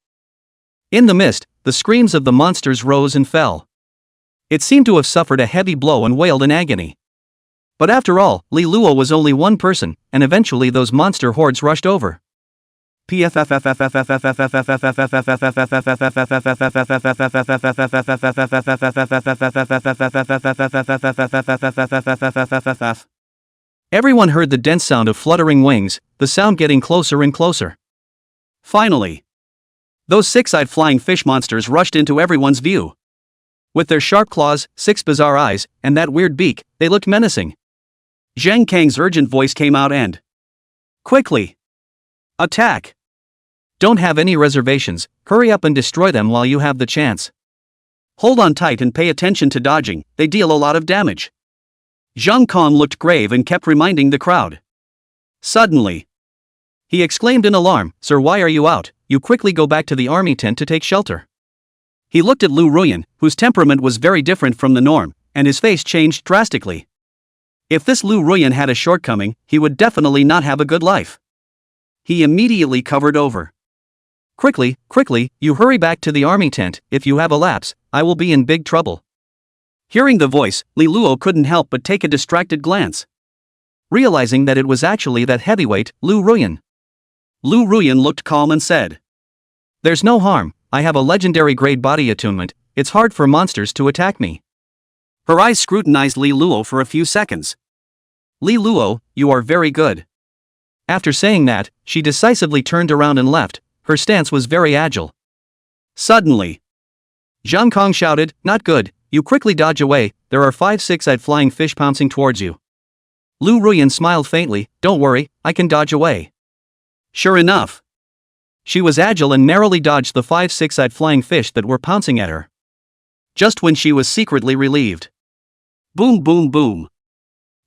In the mist, the screams of the monsters rose and fell. It seemed to have suffered a heavy blow and wailed in agony. But after all, Li Luo was only one person, and eventually those monster hordes rushed over. Everyone heard the dense sound of fluttering wings, the sound getting closer and closer. Finally, those six-eyed flying fish monsters rushed into everyone's view. With their sharp claws, 6 bizarre eyes, and that weird beak, they looked menacing. Zhang Kang's urgent voice came out and, quickly! Attack! Don't have any reservations, hurry up and destroy them while you have the chance. Hold on tight and pay attention to dodging, they deal a lot of damage. Zhang Kong looked grave and kept reminding the crowd. Suddenly, he exclaimed in alarm, Sir, why are you out? You quickly go back to the army tent to take shelter. He looked at Lu Ruyan, whose temperament was very different from the norm, and his face changed drastically. If this Lu Ruyan had a shortcoming, he would definitely not have a good life. He immediately covered over. Quickly, quickly, you hurry back to the army tent. If you have a lapse, I will be in big trouble. Hearing the voice, Li Luo couldn't help but take a distracted glance, realizing that it was actually that heavyweight, Lu Ruyan. Lu Ruyan looked calm and said, "There's no harm, I have a legendary grade body attunement, it's hard for monsters to attack me." Her eyes scrutinized Li Luo for a few seconds. "Li Luo, you are very good." After saying that, she decisively turned around and left. Her stance was very agile. Suddenly, Zhang Kong shouted, "Not good, you quickly dodge away, there are 5 six-eyed flying fish pouncing towards you." Lu Ruyan smiled faintly, "Don't worry, I can dodge away." Sure enough, she was agile and narrowly dodged the 5 six-eyed flying fish that were pouncing at her. Just when she was secretly relieved. Boom boom boom.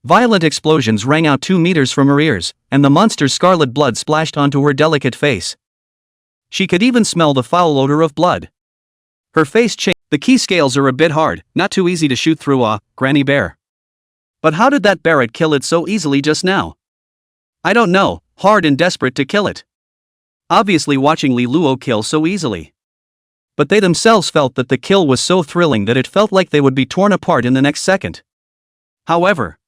Violent explosions rang out 2 meters from her ears, and the monster's scarlet blood splashed onto her delicate face. She could even smell the foul odor of blood. Her face changed. The key scales are a bit hard, not too easy to shoot through, Granny Bear. But how did that Barrett kill it so easily just now? I don't know, hard and desperate to kill it. Obviously watching Li Luo kill so easily. But they themselves felt that the kill was so thrilling that it felt like they would be torn apart in the next second. However,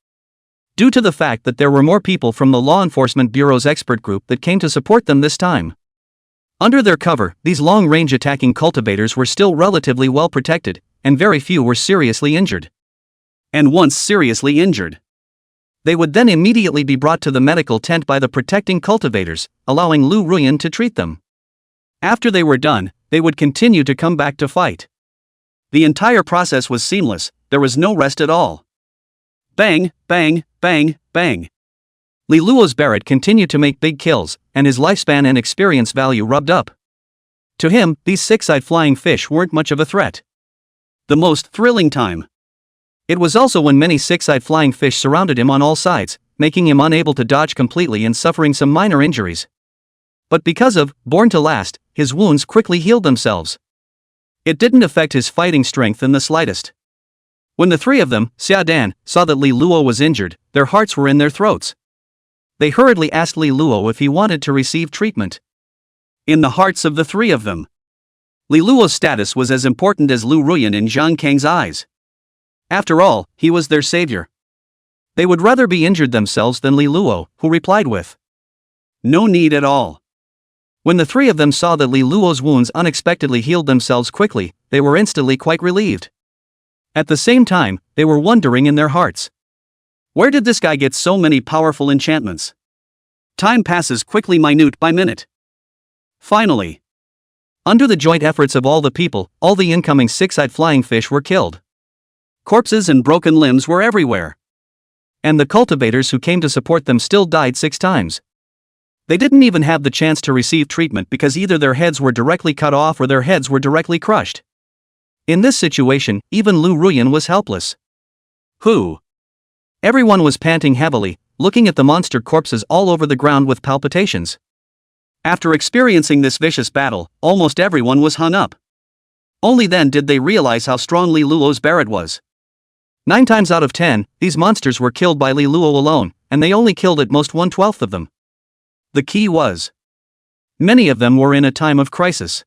due to the fact that there were more people from the Law Enforcement Bureau's expert group that came to support them this time. Under their cover, these long-range attacking cultivators were still relatively well protected, and very few were seriously injured. And once seriously injured, they would then immediately be brought to the medical tent by the protecting cultivators, allowing Lu Ruyan to treat them. After they were done, they would continue to come back to fight. The entire process was seamless, there was no rest at all. Bang, bang, bang, bang. Li Luo's Barrett continued to make big kills, and his lifespan and experience value rubbed up. To him, these 6-eyed flying fish weren't much of a threat. The most thrilling time. It was also when many 6-eyed flying fish surrounded him on all sides, making him unable to dodge completely and suffering some minor injuries. But because of, born to last, his wounds quickly healed themselves. It didn't affect his fighting strength in the slightest. When the 3 of them, Xiaodan, saw that Li Luo was injured, their hearts were in their throats. They hurriedly asked Li Luo if he wanted to receive treatment. In the hearts of the 3 of them, Li Luo's status was as important as Lu Ruyan in Zhang Kang's eyes. After all, he was their savior. They would rather be injured themselves than Li Luo, who replied with, "No need at all." When the 3 of them saw that Li Luo's wounds unexpectedly healed themselves quickly, they were instantly quite relieved. At the same time, they were wondering in their hearts, where did this guy get so many powerful enchantments? Time passes quickly, minute by minute. Finally, under the joint efforts of all the people, all the incoming 6-eyed flying fish were killed. Corpses and broken limbs were everywhere. And the cultivators who came to support them still died 6 times. They didn't even have the chance to receive treatment because either their heads were directly cut off or their heads were directly crushed. In this situation, even Lu Ruyan was helpless. Who? Everyone was panting heavily, looking at the monster corpses all over the ground with palpitations. After experiencing this vicious battle, almost everyone was hung up. Only then did they realize how strong Li Luo's Barrett was. 9 times out of 10, these monsters were killed by Li Luo alone, and they only killed at most 1/12 of them. The key was, many of them were in a time of crisis.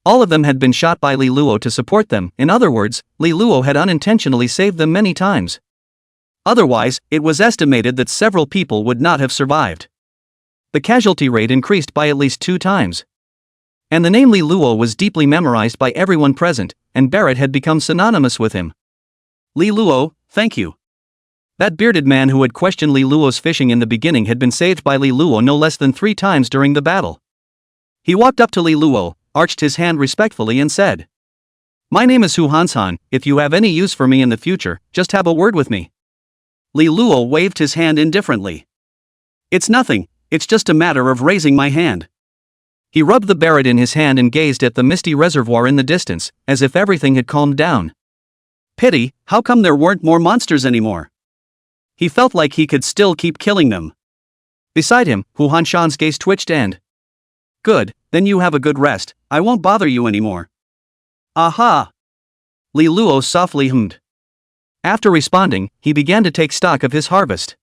All of them had been shot by Li Luo to support them. In other words, Li Luo had unintentionally saved them many times. Otherwise, it was estimated that several people would not have survived. The casualty rate increased by at least 2 times. And the name Li Luo was deeply memorized by everyone present, and Barrett had become synonymous with him. Li Luo, thank you. That bearded man who had questioned Li Luo's fishing in the beginning had been saved by Li Luo no less than 3 times during the battle. He walked up to Li Luo, arched his hand respectfully and said, "My name is Hu Hanshan, if you have any use for me in the future, just have a word with me." Li Luo waved his hand indifferently. "It's nothing, it's just a matter of raising my hand." He rubbed the Barrett in his hand and gazed at the misty reservoir in the distance, as if everything had calmed down. Pity, how come there weren't more monsters anymore? He felt like he could still keep killing them. Beside him, Hu Hanshan's gaze twitched and, "Good, then you have a good rest, I won't bother you anymore." "Aha!" Li Luo softly hummed. After responding, he began to take stock of his harvest.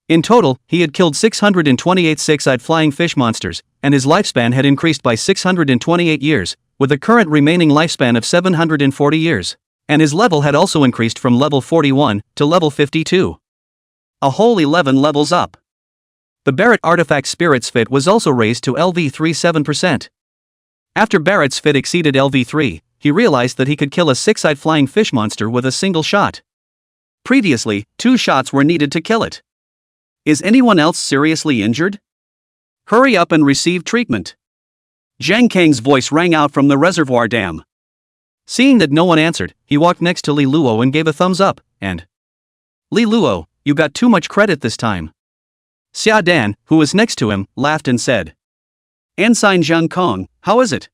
In total, he had killed 628 six-eyed flying fish monsters, and his lifespan had increased by 628 years, with a current remaining lifespan of 740 years. And his level had also increased from level 41 to level 52. A whole 11 levels up. The Barrett artifact Spirit's Fit was also raised to LV3 7%. After Barrett's Fit exceeded LV3, he realized that he could kill a six-eyed flying fish monster with a single shot. Previously, 2 shots were needed to kill it. Is anyone else seriously injured? Hurry up and receive treatment. Zhang Kang's voice rang out from the reservoir dam. Seeing that no one answered, he walked next to Li Luo and gave a thumbs up, and Li Luo, you got too much credit this time. Xia Dan, who was next to him, laughed and said, Ensign Zhang Kong, how is it?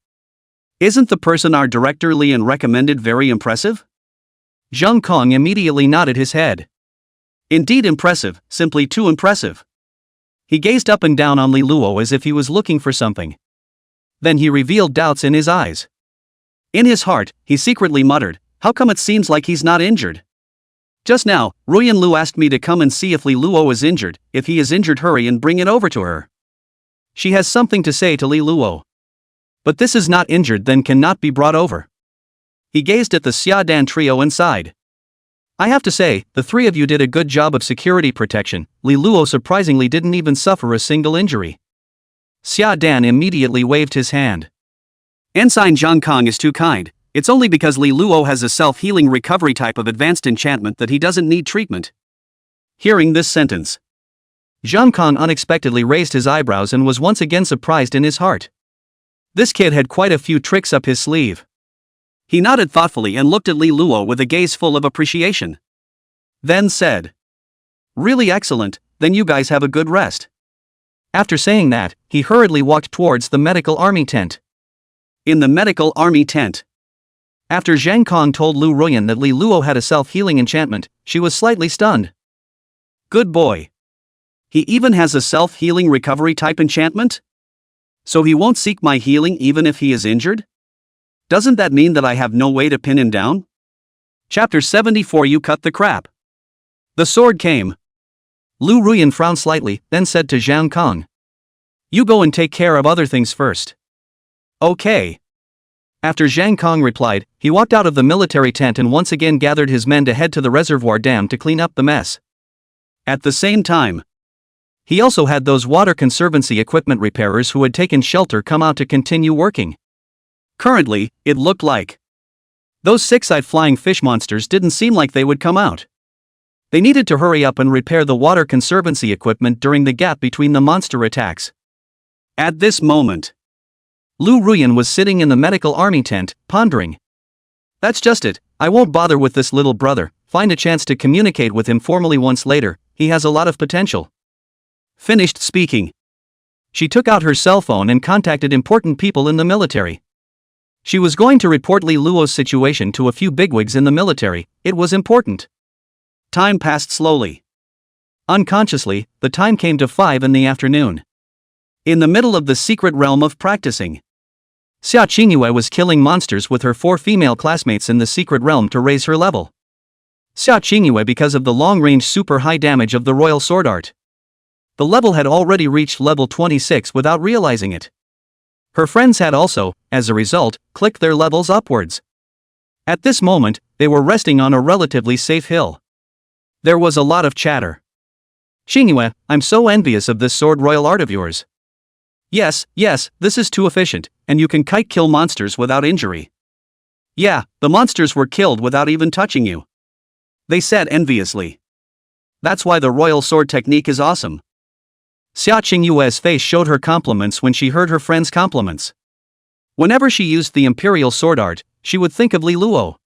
Isn't the person our director Lian recommended very impressive? Zhang Kong immediately nodded his head. Indeed impressive, simply too impressive. He gazed up and down on Li Luo as if he was looking for something. Then he revealed doubts in his eyes. In his heart, he secretly muttered, how come it seems like he's not injured? Just now, Ruyan Lu asked me to come and see if Li Luo is injured. If he is injured, hurry and bring it over to her. She has something to say to Li Luo. But this is not injured, then cannot be brought over. He gazed at the Xia Dan trio and sighed. I have to say, the 3 of you did a good job of security protection. Li Luo surprisingly didn't even suffer a single injury. Xia Dan immediately waved his hand. Ensign Zhang Kong is too kind. It's only because Li Luo has a self-healing recovery type of advanced enchantment that he doesn't need treatment. Hearing this sentence, Zhang Kong unexpectedly raised his eyebrows and was once again surprised in his heart. This kid had quite a few tricks up his sleeve. He nodded thoughtfully and looked at Li Luo with a gaze full of appreciation. Then said, really excellent, then you guys have a good rest. After saying that, he hurriedly walked towards the medical army tent. In the medical army tent, after Zhang Kong told Lu Ruyan that Li Luo had a self-healing enchantment, she was slightly stunned. Good boy. He even has a self-healing recovery type enchantment? So he won't seek my healing even if he is injured? Doesn't that mean that I have no way to pin him down? Chapter 74 You cut the crap. The sword came. Lu Ruyan frowned slightly, then said to Zhang Kong, you go and take care of other things first. Okay. After Zhang Kong replied, he walked out of the military tent and once again gathered his men to head to the reservoir dam to clean up the mess. At the same time, he also had those water conservancy equipment repairers who had taken shelter come out to continue working. Currently, it looked like those six-eyed flying fish monsters didn't seem like they would come out. They needed to hurry up and repair the water conservancy equipment during the gap between the monster attacks. At this moment, Lu Ruyan was sitting in the medical army tent, pondering. That's just it, I won't bother with this little brother, find a chance to communicate with him formally once later, he has a lot of potential. Finished speaking. She took out her cell phone and contacted important people in the military. She was going to report Li Luo's situation to a few bigwigs in the military, it was important. Time passed slowly. Unconsciously, the time came to 5 in the afternoon. In the middle of the secret realm of practicing, Xia Qingyue was killing monsters with her 4 female classmates in the secret realm to raise her level. Xia Qingyue because of the long-range super high damage of the royal sword art. The level had already reached level 26 without realizing it. Her friends had also, as a result, clicked their levels upwards. At this moment, they were resting on a relatively safe hill. There was a lot of chatter. Qingyue, I'm so envious of this sword royal art of yours. Yes, this is too efficient, and you can kite kill monsters without injury. Yeah, the monsters were killed without even touching you. They said enviously. That's why the royal sword technique is awesome. Xia Qingyue's face showed her compliments when she heard her friend's compliments. Whenever she used the imperial sword art, she would think of Li Luo.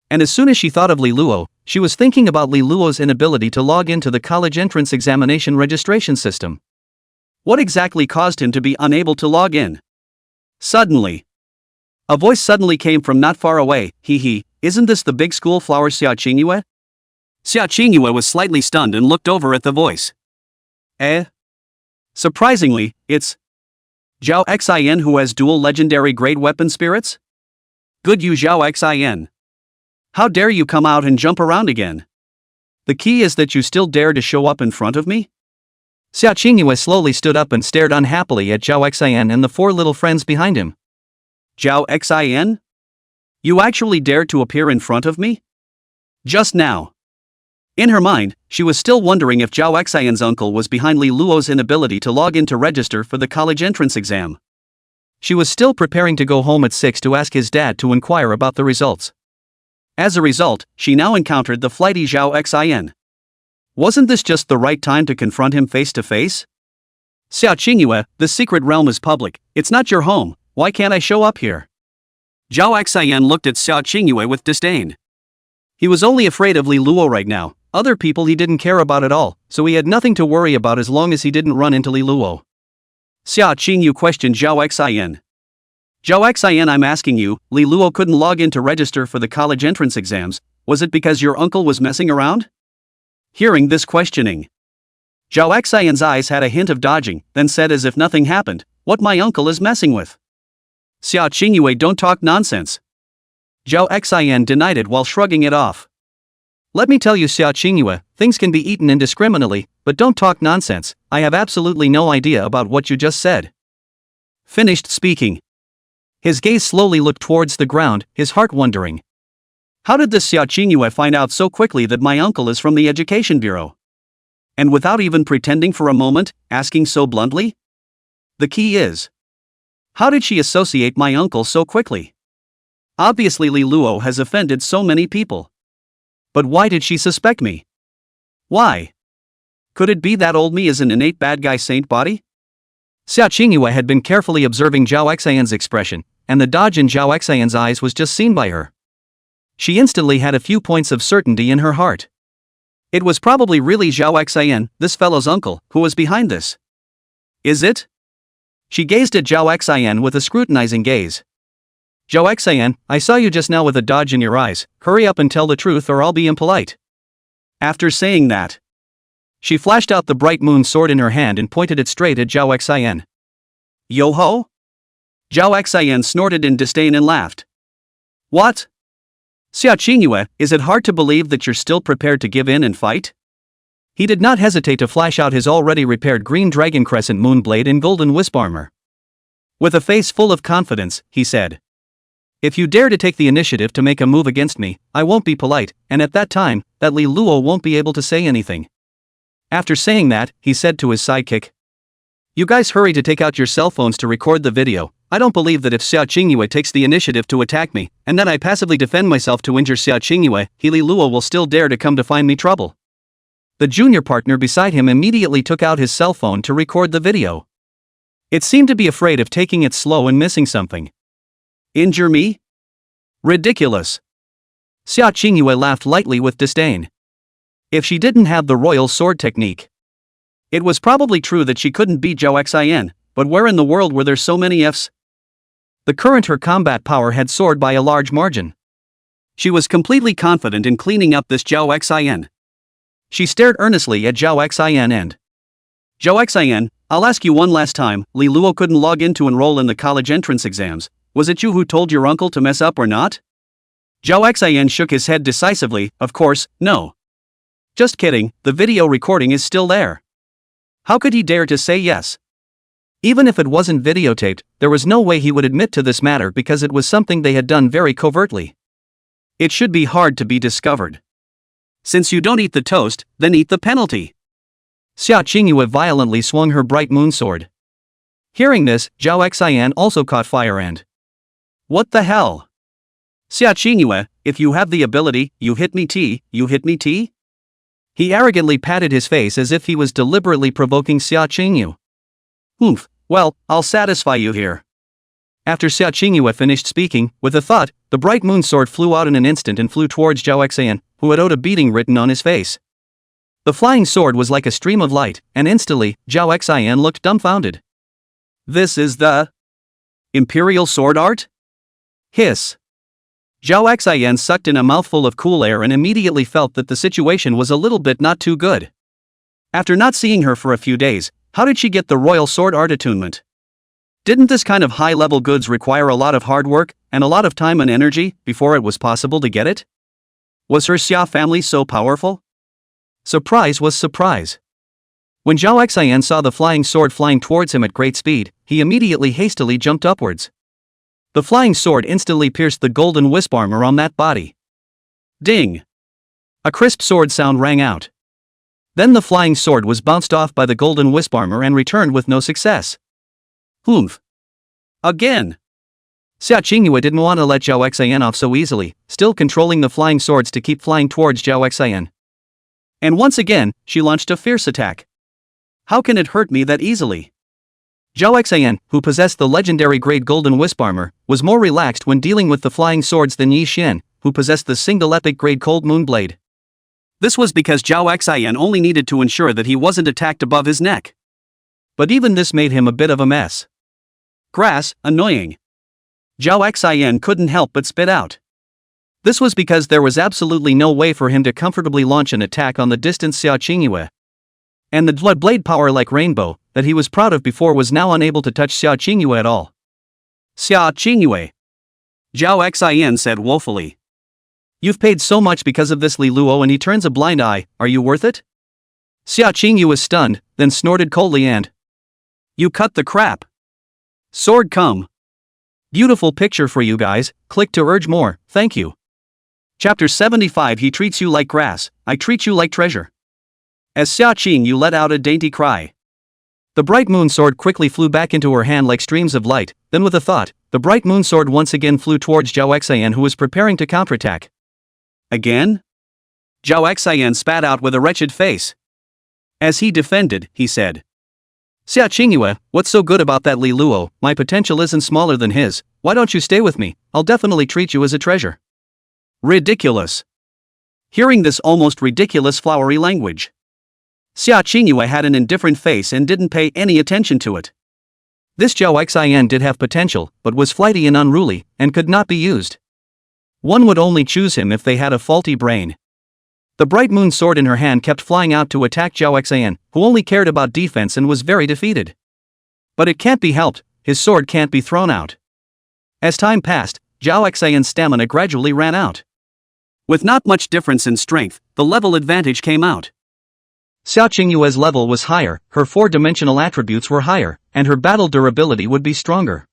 And as soon as she thought of Li Luo, she was thinking about Li Luo's inability to log into the college entrance examination registration system. What exactly caused him to be unable to log in? Suddenly, a voice suddenly came from not far away, isn't this the big school flower Xia Qingyue? Xia Qingyue was slightly stunned and looked over at the voice. Surprisingly, it's Zhao Xin who has dual legendary grade weapon spirits? Good you Zhao Xin. How dare you come out and jump around again? The key is that you still dare to show up in front of me? Xiao Qingyue slowly stood up and stared unhappily at Zhao Xian and the four little friends behind him. Zhao Xin? You actually dared to appear in front of me? Just now. In her mind, she was still wondering if Zhao Xian's uncle was behind Li Luo's inability to log in to register for the college entrance exam. She was still preparing to go home at 6 to ask his dad to inquire about the results. As a result, she now encountered the flighty Zhao Xian. Wasn't this just the right time to confront him face to face? Xiao Qingyue, the secret realm is public, it's not your home, why can't I show up here? Zhao Xian looked at Xiao Qingyue with disdain. He was only afraid of Li Luo right now. Other people he didn't care about at all, so he had nothing to worry about as long as he didn't run into Li Luo. Xiao Qingyue questioned Zhao Xian. Zhao Xian, I'm asking you, Li Luo couldn't log in to register for the college entrance exams, was it because your uncle was messing around? Hearing this questioning, Zhao Xian's eyes had a hint of dodging, then said as if nothing happened, what my uncle is messing with? Xiao Qingyue, don't talk nonsense. Zhao Xian denied it while shrugging it off. Let me tell you, Xiao Qingyue, things can be eaten indiscriminately, but don't talk nonsense, I have absolutely no idea about what you just said. Finished speaking. His gaze slowly looked towards the ground, his heart wondering. How did this Xiao Qingyue find out so quickly that my uncle is from the Education Bureau? And without even pretending for a moment, asking so bluntly? The key is, how did she associate my uncle so quickly? Obviously Li Luo has offended so many people. But why did she suspect me? Why? Could it be that old me is an innate bad guy saint body? Xiao Qingyue had been carefully observing Zhao Xian's expression, and the dodge in Zhao Xian's eyes was just seen by her. She instantly had a few points of certainty in her heart. It was probably really Zhao Xian, this fellow's uncle, who was behind this. Is it? She gazed at Zhao Xian with a scrutinizing gaze. Zhao Xian, I saw you just now with a dodge in your eyes, hurry up and tell the truth or I'll be impolite. After saying that, she flashed out the bright moon sword in her hand and pointed it straight at Zhao Xian. Yo-ho? Zhao Xian snorted in disdain and laughed. What? Xiao Qingyue, is it hard to believe that you're still prepared to give in and fight? He did not hesitate to flash out his already repaired green dragon crescent moonblade in golden wisp armor. With a face full of confidence, he said. If you dare to take the initiative to make a move against me, I won't be polite, and at that time, that Li Luo won't be able to say anything. After saying that, he said to his sidekick. You guys hurry to take out your cell phones to record the video. I don't believe that if Xiao Qingyue takes the initiative to attack me, and then I passively defend myself to injure Xiao Qingyue, Li Luo will still dare to come to find me trouble. The junior partner beside him immediately took out his cell phone to record the video. It seemed to be afraid of taking it slow and missing something. Injure me? Ridiculous. Xiao Qingyue laughed lightly with disdain. If she didn't have the royal sword technique. It was probably true that she couldn't beat Zhao Xian, but where in the world were there so many Fs? The current her combat power had soared by a large margin. She was completely confident in cleaning up this Zhao Xian. She stared earnestly at Zhao Xian and Zhao Xian, I'll ask you one last time, Li Luo couldn't log in to enroll in the college entrance exams. Was it you who told your uncle to mess up or not? Zhao Xian shook his head decisively, of course, no. Just kidding, the video recording is still there. How could he dare to say yes? Even if it wasn't videotaped, there was no way he would admit to this matter because it was something they had done very covertly. It should be hard to be discovered. Since you don't eat the toast, then eat the penalty. Xiao Qingyue violently swung her bright moon sword. Hearing this, Zhao Xian also caught fire and what the hell? Xiao Qingyue, if you have the ability, you hit me T, you hit me T? He arrogantly patted his face as if he was deliberately provoking Xiao Qingyue. Oomph, well, I'll satisfy you here. After Xiao Qingyue finished speaking, with a thought, the bright moon sword flew out in an instant and flew towards Zhao Xian, who had owed a beating written on his face. The flying sword was like a stream of light, and instantly, Zhao Xian looked dumbfounded. This is the Imperial Sword Art? Hiss. Zhao Xian sucked in a mouthful of cool air and immediately felt that the situation was a little bit not too good. After not seeing her for a few days, how did she get the Royal Sword Art attunement? Didn't this kind of high-level goods require a lot of hard work, and a lot of time and energy, before it was possible to get it? Was her Xia family so powerful? Surprise was surprise. When Zhao Xian saw the flying sword flying towards him at great speed, he immediately hastily jumped upwards. The flying sword instantly pierced the golden wisp armor on that body. Ding! A crisp sword sound rang out. Then the flying sword was bounced off by the golden wisp armor and returned with no success. Humph! Again! Xia Qingyue didn't want to let Zhao Xian off so easily, still controlling the flying swords to keep flying towards Zhao Xian. And once again, she launched a fierce attack. How can it hurt me that easily? Zhao Xian, who possessed the legendary grade golden wisp armor, was more relaxed when dealing with the flying swords than Yi Xian, who possessed the single epic grade cold moon blade. This was because Zhao Xian only needed to ensure that he wasn't attacked above his neck. But even this made him a bit of a mess. Grass, annoying. Zhao Xian couldn't help but spit out. This was because there was absolutely no way for him to comfortably launch an attack on the distant Xia Qingyue. And the blood blade power like rainbow, that he was proud of before, was now unable to touch Xia Qingyue at all. Xia Qingyue. Zhao Xian said woefully. You've paid so much because of this Li Luo, and he turns a blind eye. Are you worth it? Xia Qingyue was stunned, then snorted coldly and... You cut the crap. Sword come. Beautiful picture for you guys, click to urge more, thank you. Chapter 75. He treats you like grass, I treat you like treasure. As Xia Qingyue let out a dainty cry. The bright moon sword quickly flew back into her hand like streams of light, then with a thought, the bright moon sword once again flew towards Zhao Xian, who was preparing to counterattack. Again? Zhao Xian spat out with a wretched face. As he defended, he said. Xia Qingyue, what's so good about that Li Luo? My potential isn't smaller than his, why don't you stay with me? I'll definitely treat you as a treasure. Ridiculous. Hearing this almost ridiculous flowery language, Xia Qingyue had an indifferent face and didn't pay any attention to it. This Zhao Xian did have potential, but was flighty and unruly, and could not be used. One would only choose him if they had a faulty brain. The bright moon sword in her hand kept flying out to attack Zhao Xian, who only cared about defense and was very defeated. But it can't be helped, his sword can't be thrown out. As time passed, Zhao Xian's stamina gradually ran out. With not much difference in strength, the level advantage came out. Xia Qingyue's level was higher, her four-dimensional attributes were higher, and her battle durability would be stronger.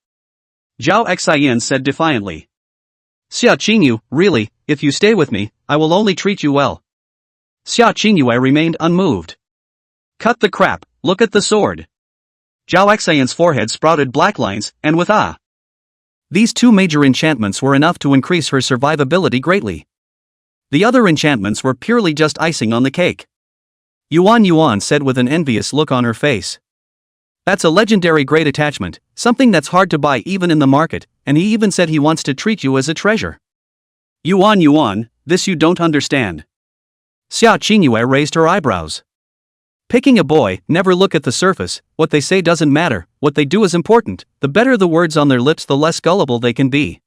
Zhao Xian said defiantly. Xia Qingyue, really, if you stay with me, I will only treat you well. Xia Qingyue remained unmoved. Cut the crap, look at the sword. Zhao Xian's forehead sprouted black lines, and with these two major enchantments were enough to increase her survivability greatly. The other enchantments were purely just icing on the cake. Yuan said with an envious look on her face. That's a legendary great attachment, something that's hard to buy even in the market, and he even said he wants to treat you as a treasure. Yuan, this you don't understand. Xia Qingyue raised her eyebrows. Picking a boy, never look at the surface, what they say doesn't matter, what they do is important, the better the words on their lips the less gullible they can be.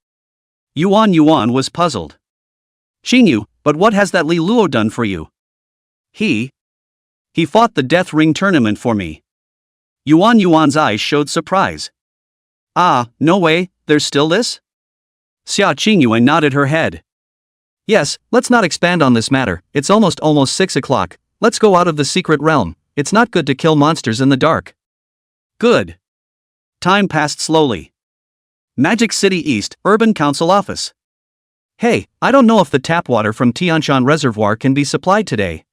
Yuan was puzzled. Qingyue, but what has that Li Luo done for you? He fought the Death Ring tournament for me. Yuan's eyes showed surprise. Ah, no way, there's still this? Xia Qingyue nodded her head. Yes, let's not expand on this matter, it's almost 6 o'clock, let's go out of the secret realm, it's not good to kill monsters in the dark. Good. Time passed slowly. Magic City East, Urban Council Office. Hey, I don't know if the tap water from Tianshan Reservoir can be supplied today.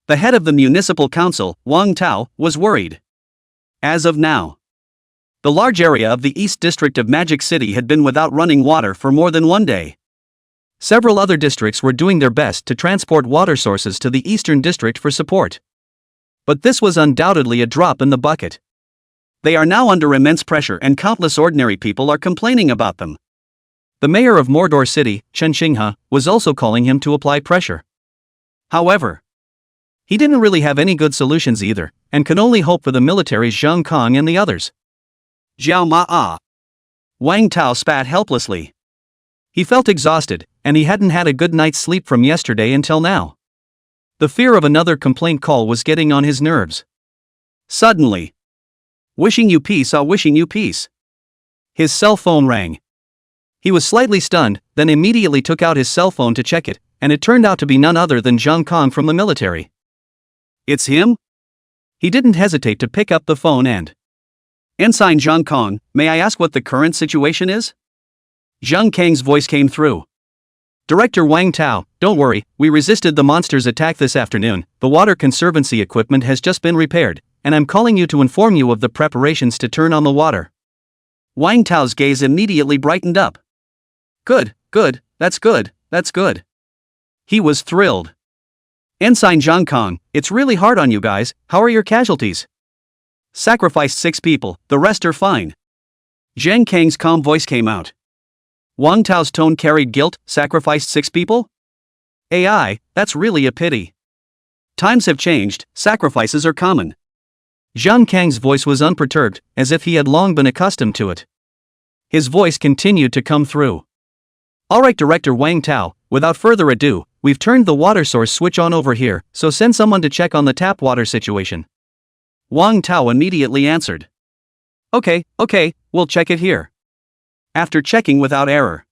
The head of the municipal council, Wang Tao, was worried. As of now, the large area of the East District of Magic City had been without running water for more than one day. Several other districts were doing their best to transport water sources to the Eastern District for support. But this was undoubtedly a drop in the bucket. They are now under immense pressure and countless ordinary people are complaining about them. The mayor of Mordor City, Chen Xinghe, was also calling him to apply pressure. However, he didn't really have any good solutions either, and could only hope for the military's Zhang Kong and the others. Jiao Ma. Wang Tao spat helplessly. He felt exhausted, and he hadn't had a good night's sleep from yesterday until now. The fear of another complaint call was getting on his nerves. Suddenly, wishing you peace. His cell phone rang. He was slightly stunned, then immediately took out his cell phone to check it, and it turned out to be none other than Zhang Kong from the military. It's him? He didn't hesitate to pick up the phone and, Ensign Zhang Kong, may I ask what the current situation is? Zhang Kang's voice came through. Director Wang Tao, don't worry, we resisted the monster's attack this afternoon. The water conservancy equipment has just been repaired, and I'm calling you to inform you of the preparations to turn on the water. Wang Tao's gaze immediately brightened up. Good, that's good. He was thrilled. Ensign Zhang Kong, it's really hard on you guys. How are your casualties? Sacrificed 6 people, the rest are fine. Zhang Kang's calm voice came out. Wang Tao's tone carried guilt. Sacrificed 6 people? AI, that's really a pity. Times have changed, sacrifices are common. Zhang Kang's voice was unperturbed, as if he had long been accustomed to it. His voice continued to come through. Alright, Director Wang Tao, without further ado, we've turned the water source switch on over here, so send someone to check on the tap water situation. Wang Tao immediately answered. Okay, we'll check it here. After checking without error,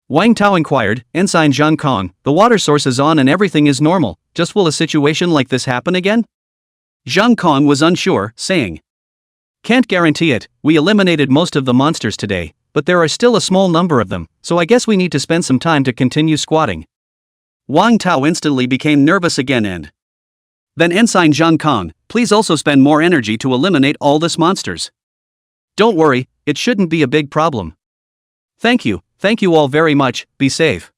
Wang Tao inquired, Ensign Zhang Kong, the water source is on and everything is normal, just will a situation like this happen again? Zhang Kong was unsure, saying, Can't guarantee it, we eliminated most of the monsters today, but there are still a small number of them, so I guess we need to spend some time to continue squatting. Wang Tao instantly became nervous again and then Ensign Zhang Kong, please also spend more energy to eliminate all these monsters. Don't worry, it shouldn't be a big problem. Thank you all very much, be safe.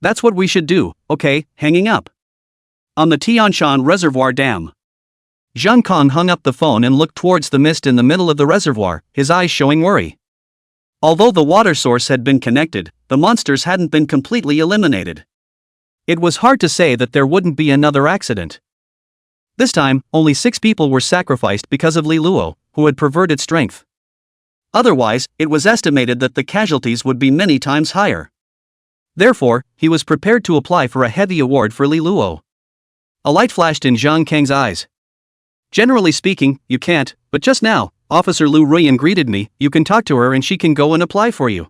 That's what we should do, okay, hanging up. On the Tianshan Reservoir Dam. Zhang Kong hung up the phone and looked towards the mist in the middle of the reservoir, his eyes showing worry. Although the water source had been connected, the monsters hadn't been completely eliminated. It was hard to say that there wouldn't be another accident. This time, only 6 people were sacrificed because of Li Luo, who had perverted strength. Otherwise, it was estimated that the casualties would be many times higher. Therefore, he was prepared to apply for a heavy award for Li Luo. A light flashed in Zhang Kang's eyes. Generally speaking, you can't, but just now, Officer Lu Ruyan greeted me, you can talk to her and she can go and apply for you.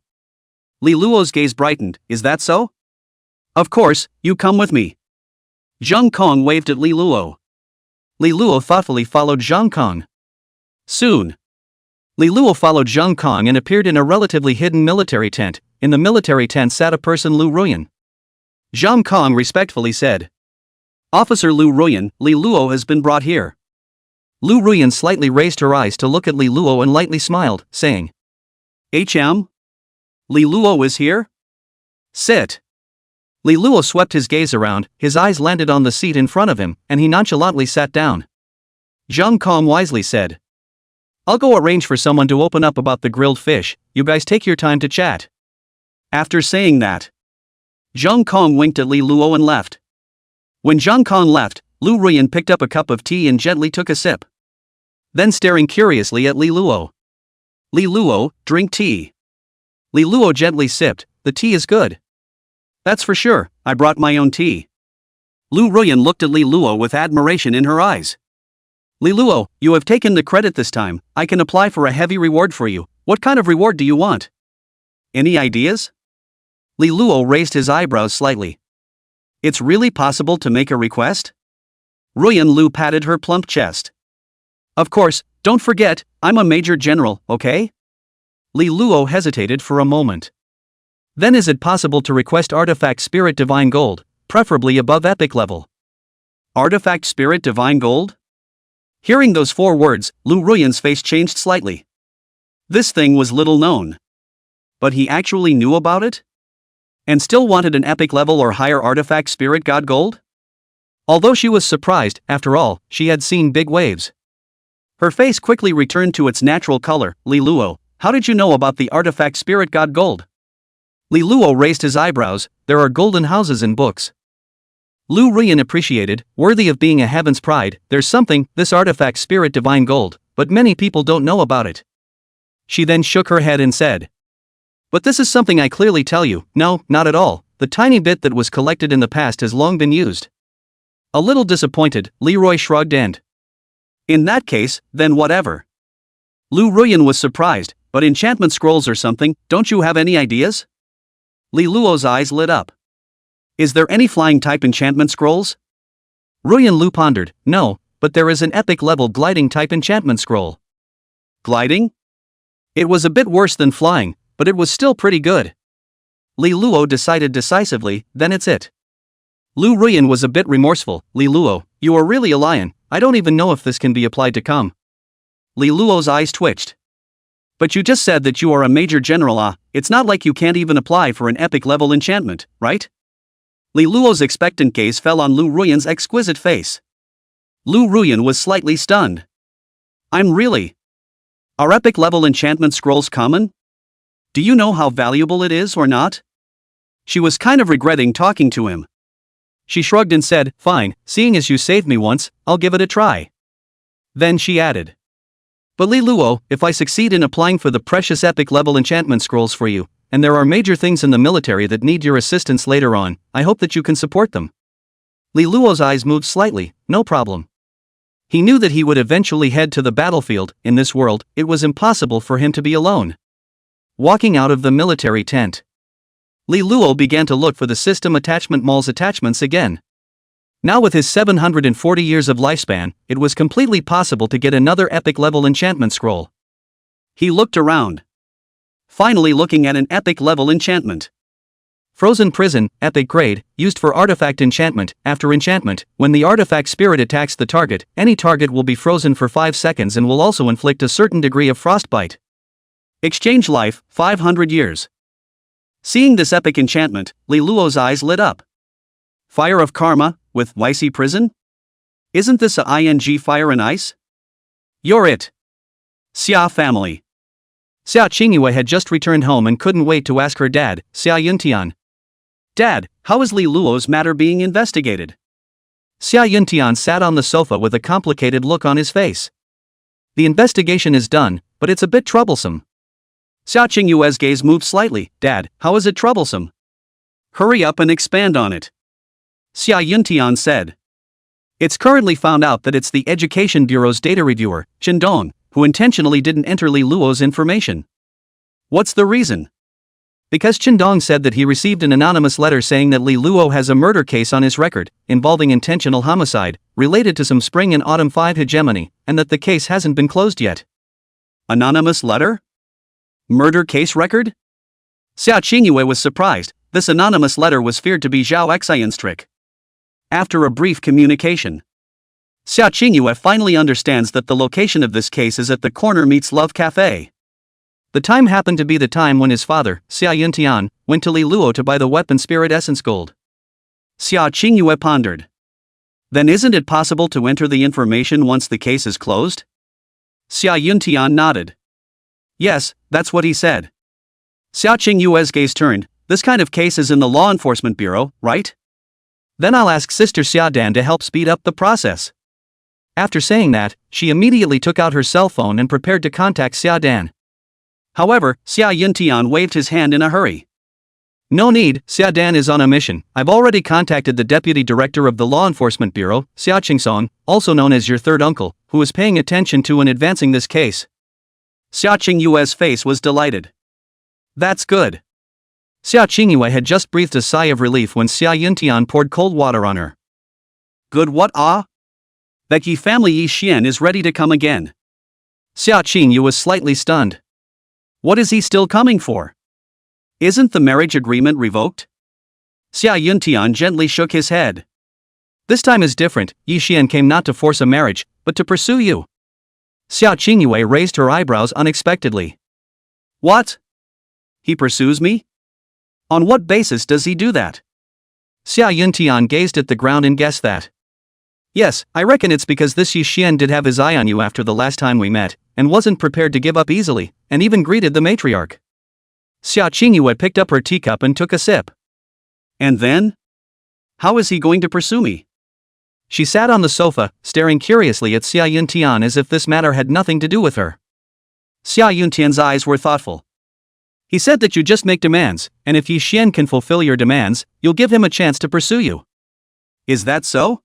Li Luo's gaze brightened, is that so? Of course, you come with me. Zhang Kong waved at Li Luo. Li Luo thoughtfully followed Zhang Kong. Soon, Li Luo followed Zhang Kong and appeared in a relatively hidden military tent. In the military tent sat a person Lu Ruyan. Zhang Kong respectfully said, Officer Lu Ruyan, Li Luo has been brought here. Lu Ruyan slightly raised her eyes to look at Li Luo and lightly smiled, saying, HM? Li Luo is here? Sit. Li Luo swept his gaze around, his eyes landed on the seat in front of him, and he nonchalantly sat down. Zhang Kong wisely said, I'll go arrange for someone to open up about the grilled fish, you guys take your time to chat. After saying that, Zhang Kong winked at Li Luo and left. When Zhang Kong left, Lu Ruyan picked up a cup of tea and gently took a sip. Then staring curiously at Li Luo. Li Luo, drink tea. Li Luo gently sipped, the tea is good. That's for sure, I brought my own tea. Lu Ruyan looked at Li Luo with admiration in her eyes. Li Luo, you have taken the credit this time, I can apply for a heavy reward for you, what kind of reward do you want? Any ideas? Li Luo raised his eyebrows slightly. It's really possible to make a request? Ruyan Lu patted her plump chest. Of course, don't forget, I'm a major general, okay? Li Luo hesitated for a moment. Then is it possible to request Artifact Spirit Divine Gold, preferably above epic level? Artifact Spirit Divine Gold? Hearing those 4 words, Lu Ruyan's face changed slightly. This thing was little known. But he actually knew about it? And still wanted an epic level or higher Artifact Spirit God Gold? Although she was surprised, after all, she had seen big waves. Her face quickly returned to its natural color. Li Luo, how did you know about the Artifact Spirit God Gold? Li Luo raised his eyebrows, there are golden houses in books. Lu Ruyan appreciated, worthy of being a heaven's pride, there's something, this Artifact Spirit Divine Gold, but many people don't know about it. She then shook her head and said, But this is something I clearly tell you, no, not at all, the tiny bit that was collected in the past has long been used. A little disappointed, Leroy shrugged and, In that case, then whatever. Lu Ruyan was surprised, but enchantment scrolls or something, don't you have any ideas? Li Luo's eyes lit up. Is there any flying type enchantment scrolls? Ruyan Lu pondered. No, but there is an epic level gliding type enchantment scroll. Gliding? It was a bit worse than flying, but it was still pretty good. Li Luo decided decisively, then it's it. Lu Ruyan was a bit remorseful. Li Luo, you are really a lion, I don't even know if this can be applied to come. Li Luo's eyes twitched. But you just said that you are a major general. It's not like you can't even apply for an epic level enchantment, right? Li Luo's expectant gaze fell on Lu Ruyan's exquisite face. Lu Ruyan was slightly stunned. I'm really. Are epic level enchantment scrolls common? Do you know how valuable it is or not? She was kind of regretting talking to him. She shrugged and said, fine, seeing as you saved me once, I'll give it a try. Then she added. But Li Luo, if I succeed in applying for the precious epic level enchantment scrolls for you, and there are major things in the military that need your assistance later on, I hope that you can support them. Li Luo's eyes moved slightly. No problem. He knew that he would eventually head to the battlefield. In this world, it was impossible for him to be alone. Walking out of the military tent, Li Luo began to look for the system attachment mall's attachments again. Now with his 740 years of lifespan, it was completely possible to get another epic level enchantment scroll. He looked around. Finally looking at an epic level enchantment. Frozen Prison, epic grade, used for artifact enchantment. After enchantment, when the artifact spirit attacks the target, any target will be frozen for 5 seconds and will also inflict a certain degree of frostbite. Exchange life, 500 years. Seeing this epic enchantment, Li Luo's eyes lit up. Fire of Karma, with Yc Prison? Isn't this a ing fire and ice? You're it. Xia family. Xia Qingyue had just returned home and couldn't wait to ask her dad, Xia Yuntian. Dad, how is Li Luo's matter being investigated? Xia Yuntian sat on the sofa with a complicated look on his face. The investigation is done, but it's a bit troublesome. Xia Qingyue's gaze moved slightly. Dad, how is it troublesome? Hurry up and expand on it. Xia Yuntian said. It's currently found out that it's the Education Bureau's data reviewer, Qindong, who intentionally didn't enter Li Luo's information. What's the reason? Because Qindong said that he received an anonymous letter saying that Li Luo has a murder case on his record, involving intentional homicide, related to some Spring and Autumn 5 hegemony, and that the case hasn't been closed yet. Anonymous letter? Murder case record? Xia Qingyue was surprised. This anonymous letter was feared to be Zhao Xian's trick. After a brief communication, Xia Qingyue finally understands that the location of this case is at the Corner Meets Love Cafe. The time happened to be the time when his father, Xia Yuntian, went to Li Luo to buy the weapon Spirit Essence Gold. Xia Qingyue pondered. Then isn't it possible to enter the information once the case is closed? Xia Yuntian nodded. Yes, that's what he said. Xia Qingyue's gaze turned. This kind of case is in the Law Enforcement Bureau, right? Then I'll ask Sister Xia Dan to help speed up the process. After saying that, she immediately took out her cell phone and prepared to contact Xia Dan. However, Xia Yuntian waved his hand in a hurry. No need, Xia Dan is on a mission. I've already contacted the Deputy Director of the Law Enforcement Bureau, Xia Qingsong, also known as your third uncle, who is paying attention to and advancing this case. Xia Qingyue's face was delighted. That's good. Xia Qingyue had just breathed a sigh of relief when Xia Yuntian poured cold water on her. Good what That Yi family Yi Xian is ready to come again. Xia Qingyue was slightly stunned. What is he still coming for? Isn't the marriage agreement revoked? Xia Yuntian gently shook his head. This time is different. Yi Xian came not to force a marriage, but to pursue you. Xia Qingyue raised her eyebrows unexpectedly. What? He pursues me? On what basis does he do that? Xia Yuntian gazed at the ground and guessed that. Yes, I reckon it's because this Yi Xian did have his eye on you after the last time we met, and wasn't prepared to give up easily, and even greeted the matriarch. Xia Qingyue picked up her teacup and took a sip. And then? How is he going to pursue me? She sat on the sofa, staring curiously at Xia Yuntian as if this matter had nothing to do with her. Xia Yuntian's eyes were thoughtful. He said that you just make demands, and if Yi Xian can fulfill your demands, you'll give him a chance to pursue you. Is that so?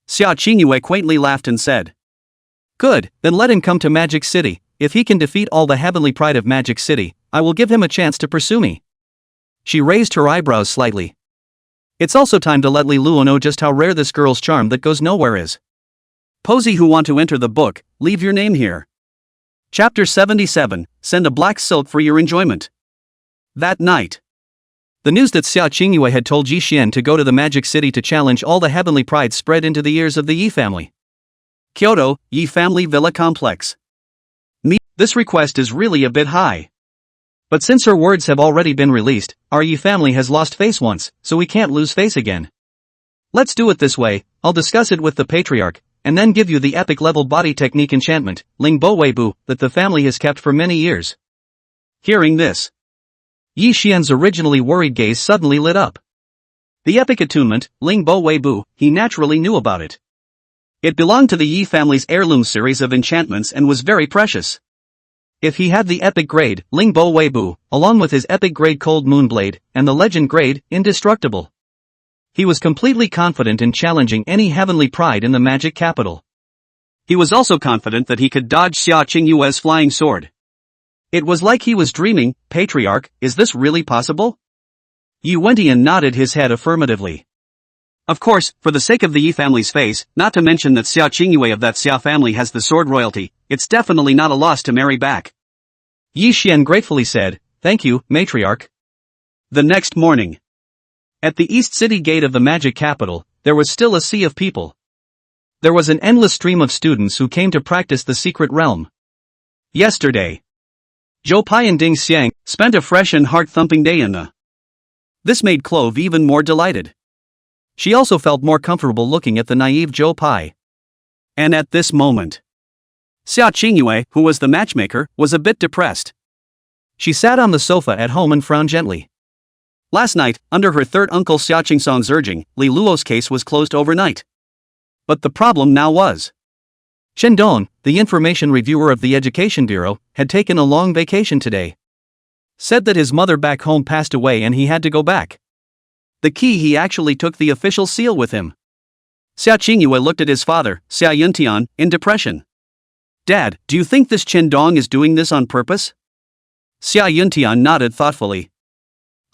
Xia Qingyue quaintly laughed and said. Good, then let him come to Magic City. If he can defeat all the heavenly pride of Magic City, I will give him a chance to pursue me. She raised her eyebrows slightly. It's also time to let Li Luo know just how rare this girl's charm that goes nowhere is. Posy who want to enter the book, leave your name here. Chapter 77, Send a Black Silk for your enjoyment. That night, the news that Xia Qingyue had told Yi Xian to go to the Magic City to challenge all the heavenly pride spread into the ears of the Yi family. Kyoto, Yi Family Villa Complex. This request is really a bit high. But since her words have already been released, our Yi family has lost face once, so we can't lose face again. Let's do it this way, I'll discuss it with the patriarch, and then give you the epic level body technique enchantment, Ling Bo Wei Bu, that the family has kept for many years. Hearing this, Yi Xian's originally worried gaze suddenly lit up. The epic attunement, Ling Bo Wei Bu, he naturally knew about it. It belonged to the Yi family's heirloom series of enchantments and was very precious. If he had the epic grade, Ling Bo Wei Bu, along with his epic grade Cold Moon Blade, and the legend grade, Indestructible, he was completely confident in challenging any heavenly pride in the magic capital. He was also confident that he could dodge Xia Qingyue's flying sword. It was like he was dreaming. Patriarch, is this really possible? Yu Wentian nodded his head affirmatively. Of course, for the sake of the Yi family's face, not to mention that Xia Qingyue of that Xia family has the sword royalty, it's definitely not a loss to marry back. Yi Xian gratefully said, "Thank you, matriarch." The next morning, at the East City gate of the magic capital, there was still a sea of people. There was an endless stream of students who came to practice the secret realm. Yesterday, Zhou Pai and Ding Xiang spent a fresh and heart-thumping day in the. This made Clove even more delighted. She also felt more comfortable looking at the naive Zhou Pai. And at this moment, Xia Qingyue, who was the matchmaker, was a bit depressed. She sat on the sofa at home and frowned gently. Last night, under her third uncle Xia Qingsong's urging, Li Luo's case was closed overnight. But the problem now was, Shen Dong, the information reviewer of the Education Bureau, had taken a long vacation today. Said that his mother back home passed away and he had to go back. The key, he actually took the official seal with him. Xia Qingyue looked at his father, Xia Yuntian, in depression. Dad, do you think this Chen Dong is doing this on purpose? Xia Yuntian nodded thoughtfully.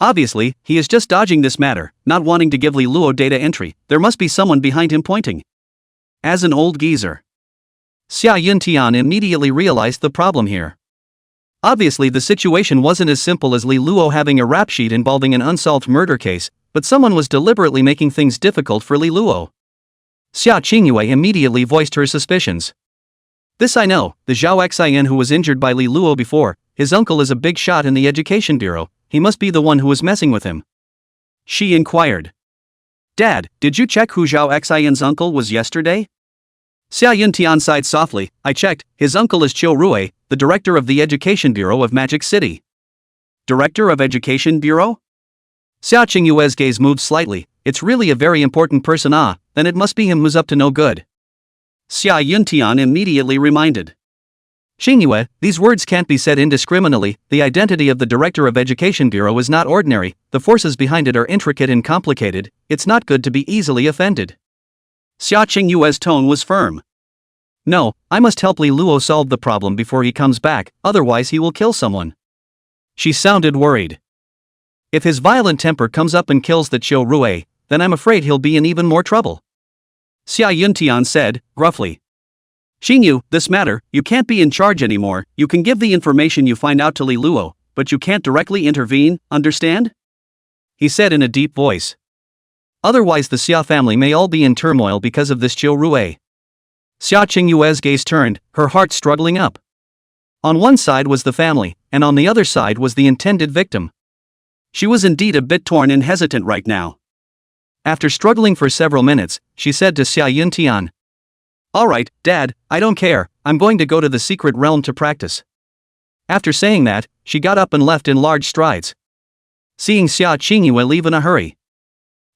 Obviously, he is just dodging this matter, not wanting to give Li Luo data entry. There must be someone behind him pointing. As an old geezer, Xia Yuntian immediately realized the problem here. Obviously the situation wasn't as simple as Li Luo having a rap sheet involving an unsolved murder case, but someone was deliberately making things difficult for Li Luo. Xia Qingyue immediately voiced her suspicions. This I know, the Zhao Xian who was injured by Li Luo before, his uncle is a big shot in the Education Bureau, he must be the one who was messing with him. She inquired. Dad, did you check who Zhao Xian's uncle was yesterday? Xia Yuntian sighed softly. I checked, his uncle is Qiu Rui, the director of the Education Bureau of Magic City. Director of Education Bureau? Xia Qingyue's gaze moved slightly. It's really a very important person. Then it must be him who's up to no good. Xia Yuntian immediately reminded. Qingyue, these words can't be said indiscriminately. The identity of the Director of Education Bureau is not ordinary, the forces behind it are intricate and complicated, it's not good to be easily offended. Xia Qingyue's tone was firm. No, I must help Li Luo solve the problem before he comes back, otherwise he will kill someone. She sounded worried. If his violent temper comes up and kills the Qiu Rui, then I'm afraid he'll be in even more trouble. Xia Yuntian said, gruffly. Xingyu, this matter, you can't be in charge anymore. You can give the information you find out to Li Luo, but you can't directly intervene, understand? He said in a deep voice. Otherwise the Xia family may all be in turmoil because of this Qiu Rui. Xia Qingyue's gaze turned, her heart struggling up. On one side was the family, and on the other side was the intended victim. She was indeed a bit torn and hesitant right now. After struggling for several minutes, she said to Xia Yuntian. Alright, Dad, I don't care, I'm going to go to the secret realm to practice. After saying that, she got up and left in large strides. Seeing Xia Qingyue leave in a hurry,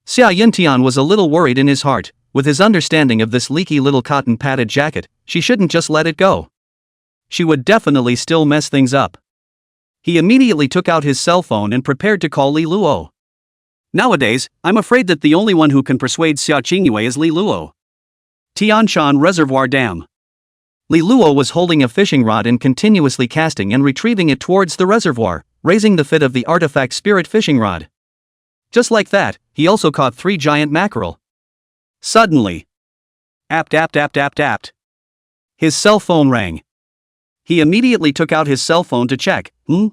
Xia Yuntian was a little worried in his heart. With his understanding of this leaky little cotton padded jacket, she shouldn't just let it go. She would definitely still mess things up. He immediately took out his cell phone and prepared to call Li Luo. Nowadays, I'm afraid that the only one who can persuade Xia Qingyue is Li Luo. Tianshan Reservoir Dam. Li Luo was holding a fishing rod and continuously casting and retrieving it towards the reservoir, raising the fit of the artifact spirit fishing rod. Just like that, he also caught 3 giant mackerel. Suddenly. Apt. His cell phone rang. He immediately took out his cell phone to check. Xia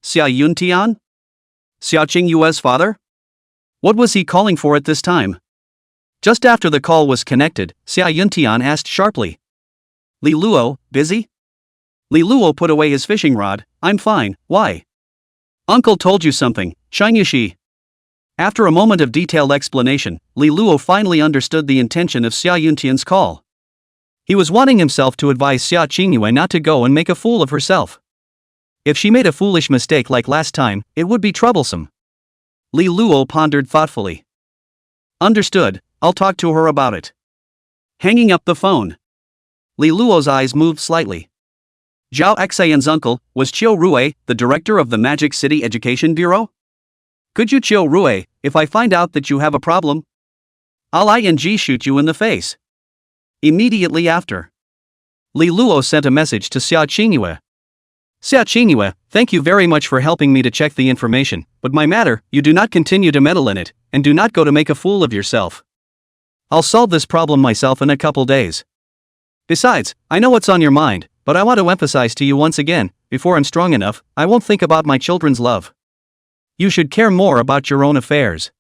Yuntian? Xia Qingyue's father? What was he calling for at this time? Just after the call was connected, Xia Yuntian asked sharply. Li Luo, busy? Li Luo put away his fishing rod. I'm fine, why? Uncle told you something, Xinyushi. After a moment of detailed explanation, Li Luo finally understood the intention of Xia Yuntian's call. He was wanting himself to advise Xia Qingyue not to go and make a fool of herself. If she made a foolish mistake like last time, it would be troublesome. Li Luo pondered thoughtfully. Understood, I'll talk to her about it. Hanging up the phone. Li Luo's eyes moved slightly. Zhao Xayan's uncle was Qiu Rue, the director of the Magic City Education Bureau? Could you, Qiu Rue, if I find out that you have a problem? I'll shoot you in the face. Immediately after. Li Luo sent a message to Xia Qingyue. Xia Qingyue, thank you very much for helping me to check the information, but my matter, you do not continue to meddle in it, and do not go to make a fool of yourself. I'll solve this problem myself in a couple days. Besides, I know what's on your mind, but I want to emphasize to you once again, before I'm strong enough, I won't think about my children's love. You should care more about your own affairs.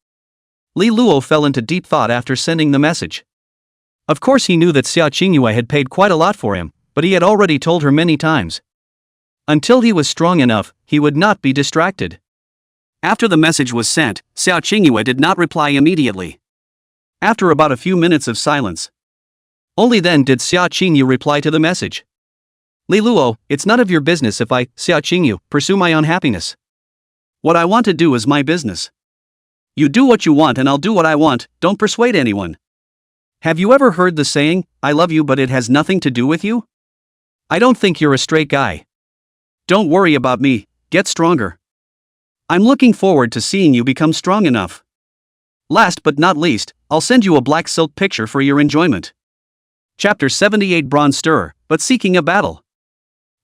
Li Luo fell into deep thought after sending the message. Of course he knew that Xia Qingyue had paid quite a lot for him, but he had already told her many times. Until he was strong enough, he would not be distracted. After the message was sent, Xia Qingyue did not reply immediately. After about a few minutes of silence. Only then did Xia Qingyue reply to the message. Li Luo, it's none of your business if I, Xia Qingyue, pursue my unhappiness. What I want to do is my business. You do what you want and I'll do what I want, don't persuade anyone. Have you ever heard the saying, I love you but it has nothing to do with you? I don't think you're a straight guy. Don't worry about me, get stronger. I'm looking forward to seeing you become strong enough. Last but not least, I'll send you a black silk picture for your enjoyment. Chapter 78 Bronze Stirrer, but seeking a battle.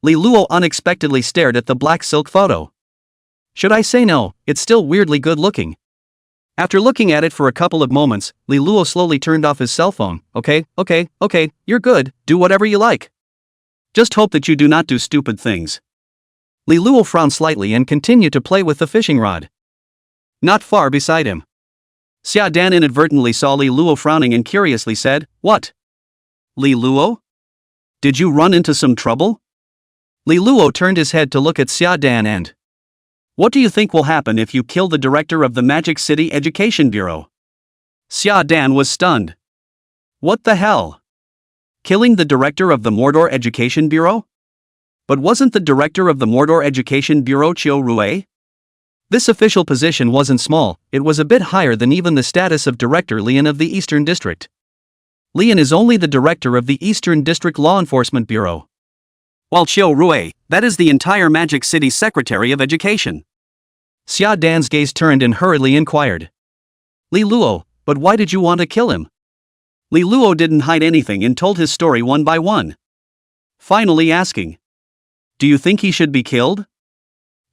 Li Luo unexpectedly stared at the black silk photo. Should I say no, it's still weirdly good looking. After looking at it for a couple of moments, Li Luo slowly turned off his cell phone. Okay, you're good, do whatever you like. Just hope that you do not do stupid things. Li Luo frowned slightly and continued to play with the fishing rod. Not far beside him. Xia Dan inadvertently saw Li Luo frowning and curiously said, What? Li Luo? Did you run into some trouble? Li Luo turned his head to look at Xia Dan and... What do you think will happen if you kill the director of the Magic City Education Bureau? Xia Dan was stunned. What the hell? Killing the director of the Mordor Education Bureau? But wasn't the director of the Mordor Education Bureau Qiu Rue? This official position wasn't small, it was a bit higher than even the status of Director Lian of the Eastern District. Lian is only the director of the Eastern District Law Enforcement Bureau. While Qiu Rue, that is the entire Magic City Secretary of Education. Xia Dan's gaze turned and hurriedly inquired. Li Luo, but why did you want to kill him? Li Luo didn't hide anything and told his story one by one. Finally asking. Do you think he should be killed?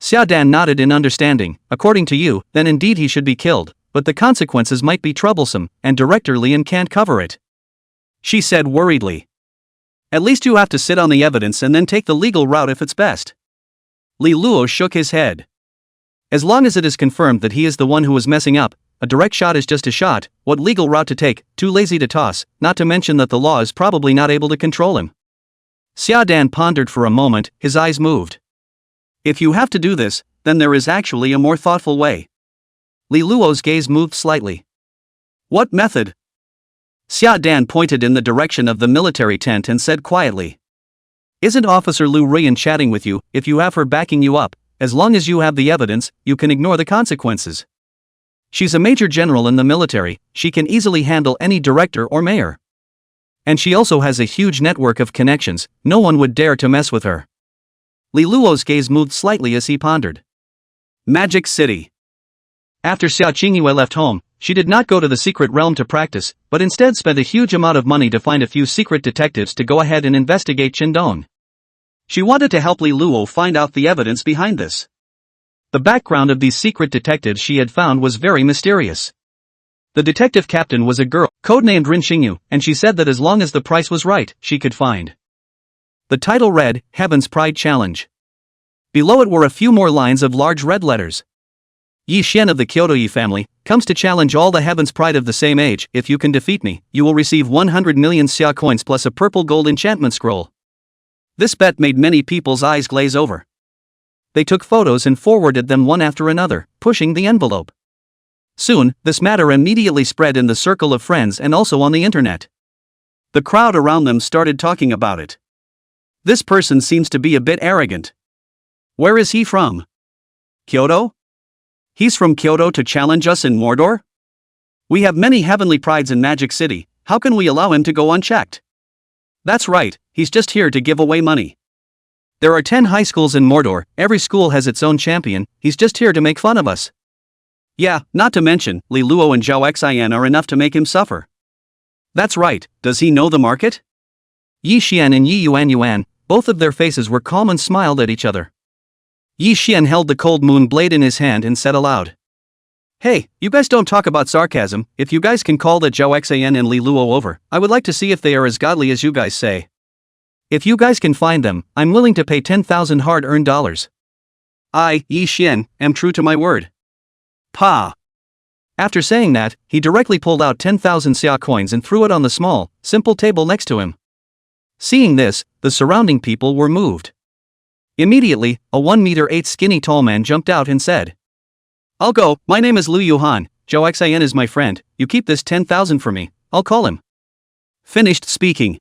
Xia Dan nodded in understanding. According to you, then indeed he should be killed, but the consequences might be troublesome, and Director Lian can't cover it. She said worriedly. At least you have to sit on the evidence and then take the legal route if it's best. Li Luo shook his head. As long as it is confirmed that he is the one who was messing up, a direct shot is just a shot. What legal route to take, too lazy to toss, not to mention that the law is probably not able to control him. Xia Dan pondered for a moment, his eyes moved. If you have to do this, then there is actually a more thoughtful way. Li Luo's gaze moved slightly. What method? Xia Dan pointed in the direction of the military tent and said quietly. Isn't Officer Lu Rian chatting with you? If you have her backing you up, as long as you have the evidence, you can ignore the consequences. She's a major general in the military, she can easily handle any director or mayor. And she also has a huge network of connections, no one would dare to mess with her. Li Luo's gaze moved slightly as he pondered. Magic City. After Xia Qingyue left home, she did not go to the secret realm to practice, but instead spent a huge amount of money to find a few secret detectives to go ahead and investigate Qingdong. She wanted to help Li Luo find out the evidence behind this. The background of these secret detectives she had found was very mysterious. The detective captain was a girl, codenamed Rinxingyu, and she said that as long as the price was right, she could find. The title read, Heaven's Pride Challenge. Below it were a few more lines of large red letters. Yi Xian of the Kyoto-Yi family comes to challenge all the Heaven's Pride of the same age. If you can defeat me, you will receive 100 million xia coins plus a purple gold enchantment scroll. This bet made many people's eyes glaze over. They took photos and forwarded them one after another, pushing the envelope. Soon, this matter immediately spread in the circle of friends and also on the internet. The crowd around them started talking about it. This person seems to be a bit arrogant. Where is he from? Kyoto? He's from Kyoto to challenge us in Mordor? We have many heavenly prides in Magic City, how can we allow him to go unchecked? That's right, he's just here to give away money. There are 10 high schools in Mordor, every school has its own champion, he's just here to make fun of us. Yeah, not to mention, Li Luo and Zhao Xian are enough to make him suffer. That's right, does he know the market? Yi Xian and Yi Yuan, both of their faces were calm and smiled at each other. Yi Xian held the cold moon blade in his hand and said aloud. Hey, you guys don't talk about sarcasm, if you guys can call that Zhao Xian and Li Luo over, I would like to see if they are as godly as you guys say. If you guys can find them, I'm willing to pay 10,000 hard-earned dollars. I, Yi Xian, am true to my word. Pa. After saying that, he directly pulled out 10,000 xia coins and threw it on the small, simple table next to him. Seeing this, the surrounding people were moved. Immediately, a 1-meter-8 skinny tall man jumped out and said, I'll go, my name is Lu Yuhan, Zhao Xian is my friend, you keep this 10,000 for me, I'll call him. Finished speaking.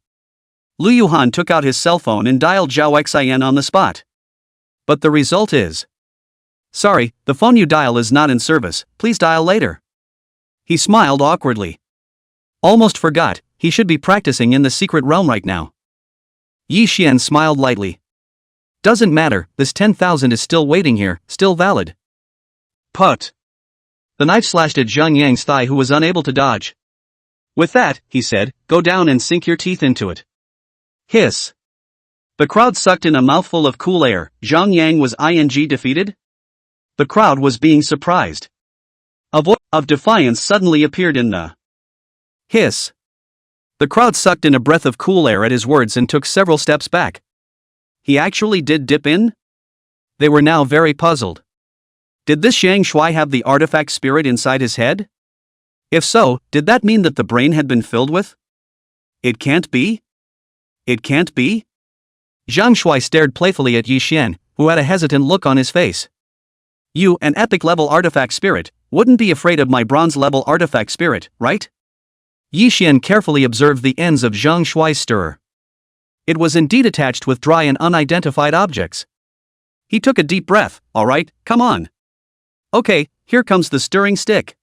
Lu Yuhan took out his cell phone and dialed Zhao Xian on the spot. But the result is, sorry, the phone you dial is not in service, please dial later. He smiled awkwardly. Almost forgot, he should be practicing in the secret realm right now. Yi Xian smiled lightly. Doesn't matter, this 10,000 is still waiting here, still valid. Put. The knife slashed at Zhang Yang's thigh, who was unable to dodge. With that, he said, go down and sink your teeth into it. Hiss. The crowd sucked in a mouthful of cool air. Zhang Yang was defeated? The crowd was being surprised. A voice of defiance suddenly appeared in the hiss. The crowd sucked in a breath of cool air at his words and took several steps back. He actually did dip in? They were now very puzzled. Did this Zhang Shuai have the artifact spirit inside his head? If so, did that mean that the brain had been filled with? It can't be? It can't be? Zhang Shuai stared playfully at Yi Xian, who had a hesitant look on his face. You, an epic-level artifact spirit, wouldn't be afraid of my bronze-level artifact spirit, right? Yi Xian carefully observed the ends of Zhang Shuai's stirrer. It was indeed attached with dry and unidentified objects. He took a deep breath. All right, come on. Okay, here comes the stirring stick.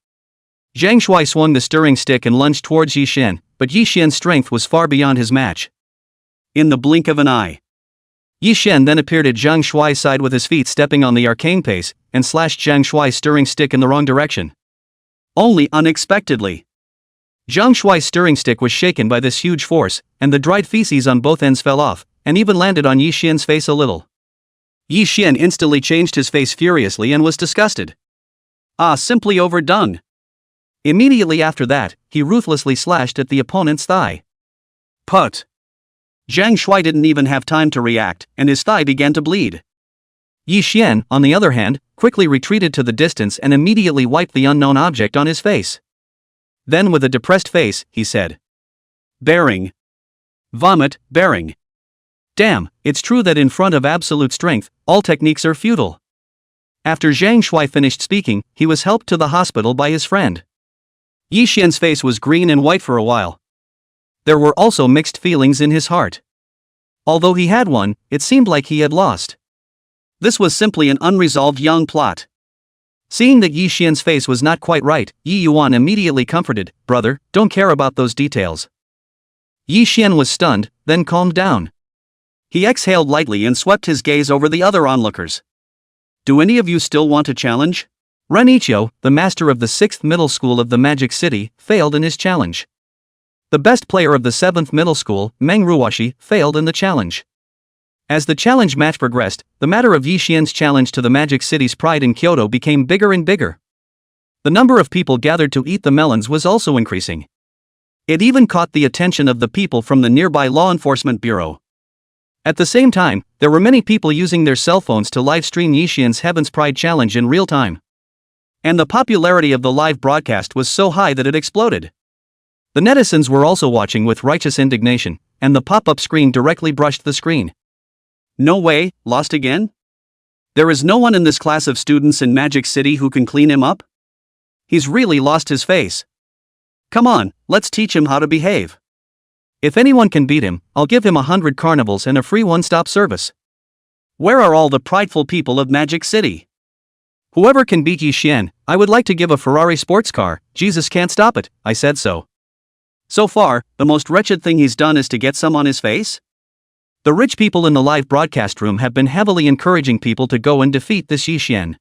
Zhang Shuai swung the stirring stick and lunged towards Yi Xian, but Yi Xian's strength was far beyond his match. In the blink of an eye, Yi Xian then appeared at Zhang Shuai's side with his feet stepping on the arcane pace, and slashed Zhang Shuai's stirring stick in the wrong direction. Only unexpectedly. Zhang Shuai's stirring stick was shaken by this huge force, and the dried feces on both ends fell off, and even landed on Yi Xian's face a little. Yi Xian instantly changed his face furiously and was disgusted. Ah, simply overdone. Immediately after that, he ruthlessly slashed at the opponent's thigh. Put. Zhang Shuai didn't even have time to react, and his thigh began to bleed. Yi Xian, on the other hand, quickly retreated to the distance and immediately wiped the unknown object on his face. Then with a depressed face, he said, bearing. Vomit, bearing. Damn, it's true that in front of absolute strength, all techniques are futile. After Zhang Shuai finished speaking, he was helped to the hospital by his friend. Yi Xian's face was green and white for a while. There were also mixed feelings in his heart. Although he had won, it seemed like he had lost. This was simply an unresolved young plot. Seeing that Yi Xian's face was not quite right, Yi Yuan immediately comforted, brother, don't care about those details. Yi Xian was stunned, then calmed down. He exhaled lightly and swept his gaze over the other onlookers. Do any of you still want to challenge? Ren Ichio, the master of the 6th middle school of the Magic City, failed in his challenge. The best player of the 7th middle school, Meng Ruoshi, failed in the challenge. As the challenge match progressed, the matter of Yi Xian's challenge to the Magic City's pride in Kyoto became bigger and bigger. The number of people gathered to eat the melons was also increasing. It even caught the attention of the people from the nearby law enforcement bureau. At the same time, there were many people using their cell phones to live stream Yi Xian's Heaven's Pride challenge in real time. And the popularity of the live broadcast was so high that it exploded. The netizens were also watching with righteous indignation, and the pop-up screen directly brushed the screen. No way, lost again? There is no one in this class of students in Magic City who can clean him up? He's really lost his face. Come on, let's teach him how to behave. If anyone can beat him, I'll give him 100 carnivals and a free one-stop service. Where are all the prideful people of Magic City? Whoever can beat Yi Xian, I would like to give a Ferrari sports car. Jesus can't stop it, I said so. So far, the most wretched thing he's done is to get some on his face? The rich people in the live broadcast room have been heavily encouraging people to go and defeat this Yi Xian.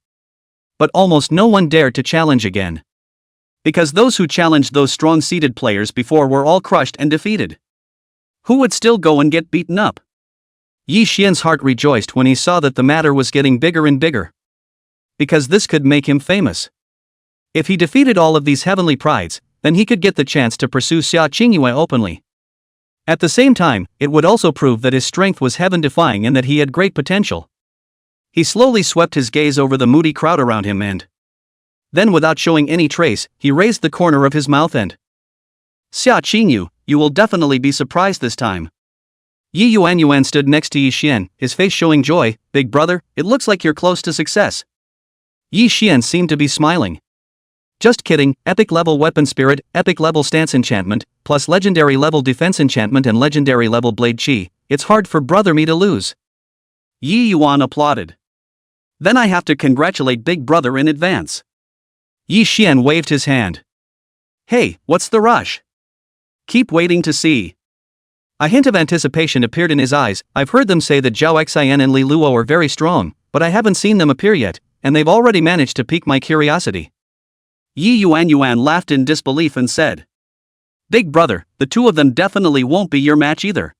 But almost no one dared to challenge again. Because those who challenged those strong-seated players before were all crushed and defeated. Who would still go and get beaten up? Yi Xian's heart rejoiced when he saw that the matter was getting bigger and bigger. Because this could make him famous. If he defeated all of these heavenly prides, then he could get the chance to pursue Xia Qingyue openly. At the same time, it would also prove that his strength was heaven-defying and that he had great potential. He slowly swept his gaze over the moody crowd around him and then, without showing any trace, he raised the corner of his mouth and Xia Qingyue, you will definitely be surprised this time. Yi Yuan stood next to Yi Xian, his face showing joy. Big brother, it looks like you're close to success. Yi Xian seemed to be smiling. Just kidding, epic level weapon spirit, epic level stance enchantment, plus legendary level defense enchantment and legendary level blade chi. It's hard for brother me to lose. Yi Yuan applauded. Then I have to congratulate big brother in advance. Yi Xian waved his hand. Hey, what's the rush? Keep waiting to see. A hint of anticipation appeared in his eyes. I've heard them say that Zhao Xian and Li Luo are very strong, but I haven't seen them appear yet, and they've already managed to pique my curiosity. Yi Yuan laughed in disbelief and said, Big brother, the two of them definitely won't be your match either.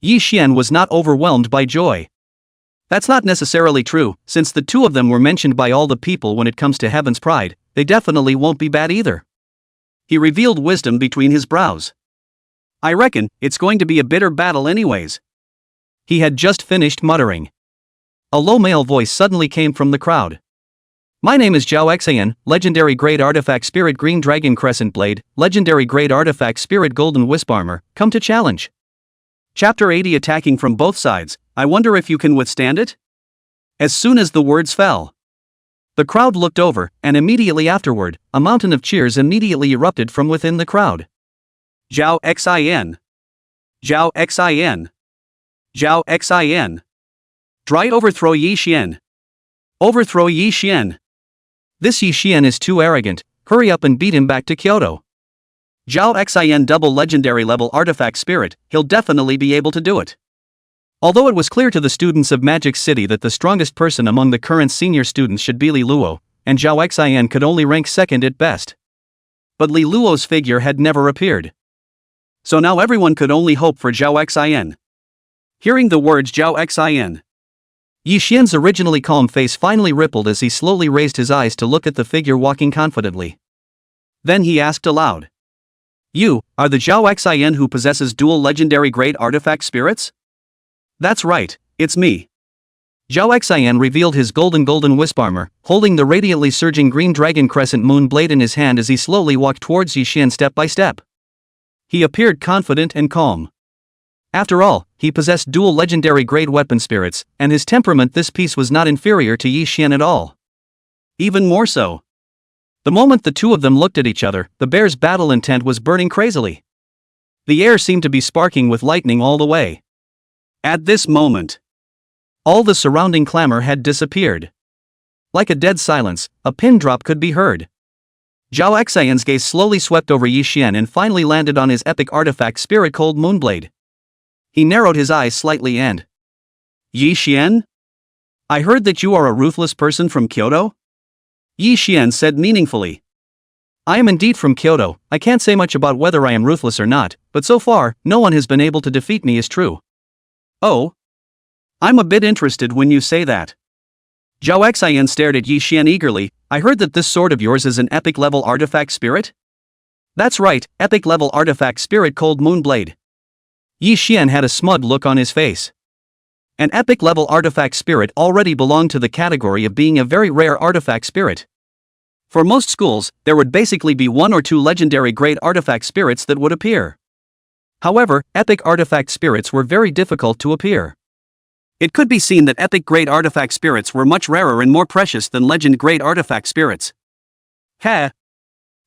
Yi Xian was not overwhelmed by joy. That's not necessarily true, since the two of them were mentioned by all the people when it comes to Heaven's Pride. They definitely won't be bad either. He revealed wisdom between his brows. I reckon it's going to be a bitter battle anyways. He had just finished muttering. A low male voice suddenly came from the crowd. My name is Zhao Xian, legendary great artifact spirit green dragon crescent blade, legendary great artifact spirit golden wisp armor, come to challenge. Chapter 80 Attacking from both sides, I wonder if you can withstand it? As soon as the words fell, the crowd looked over, and immediately afterward, a mountain of cheers immediately erupted from within the crowd. Zhao Xian. Zhao Xian. Zhao Xian. Try overthrow Yi Xian. Overthrow Yi Xian. This Yi Xian is too arrogant, hurry up and beat him back to Kyoto. Zhao Xian double legendary level artifact spirit, he'll definitely be able to do it. Although it was clear to the students of Magic City that the strongest person among the current senior students should be Li Luo, and Zhao Xian could only rank second at best. But Li Luo's figure had never appeared. So now everyone could only hope for Zhao Xian. Hearing the words Zhao Xian, Yi Xian's originally calm face finally rippled as he slowly raised his eyes to look at the figure walking confidently. Then he asked aloud. You are the Zhao Xian who possesses dual legendary great artifact spirits? That's right, it's me. Zhao Xian revealed his golden wisp armor, holding the radiantly surging green dragon crescent moon blade in his hand as he slowly walked towards Yi Xian step by step. He appeared confident and calm. After all, he possessed dual legendary great weapon spirits, and his temperament this piece was not inferior to Yi Xian at all. Even more so. The moment the two of them looked at each other, the bear's battle intent was burning crazily. The air seemed to be sparking with lightning all the way. At this moment, all the surrounding clamor had disappeared. Like a dead silence, a pin drop could be heard. Zhao Xian's gaze slowly swept over Yi Xian and finally landed on his epic artifact Spirit Cold Moonblade. He narrowed his eyes slightly and, Yi Xian? I heard that you are a ruthless person from Kyoto? Yi Xian said meaningfully. I am indeed from Kyoto. I can't say much about whether I am ruthless or not, but so far, no one has been able to defeat me is true. Oh? I'm a bit interested when you say that. Zhao Xian stared at Yi Xian eagerly. I heard that this sword of yours is an epic level artifact spirit? That's right, epic level artifact spirit Cold Moon Blade. Yi Xian had a smug look on his face. An epic level artifact spirit already belonged to the category of being a very rare artifact spirit. For most schools, there would basically be 1 or 2 legendary grade artifact spirits that would appear. However, epic artifact spirits were very difficult to appear. It could be seen that epic grade artifact spirits were much rarer and more precious than legend grade artifact spirits.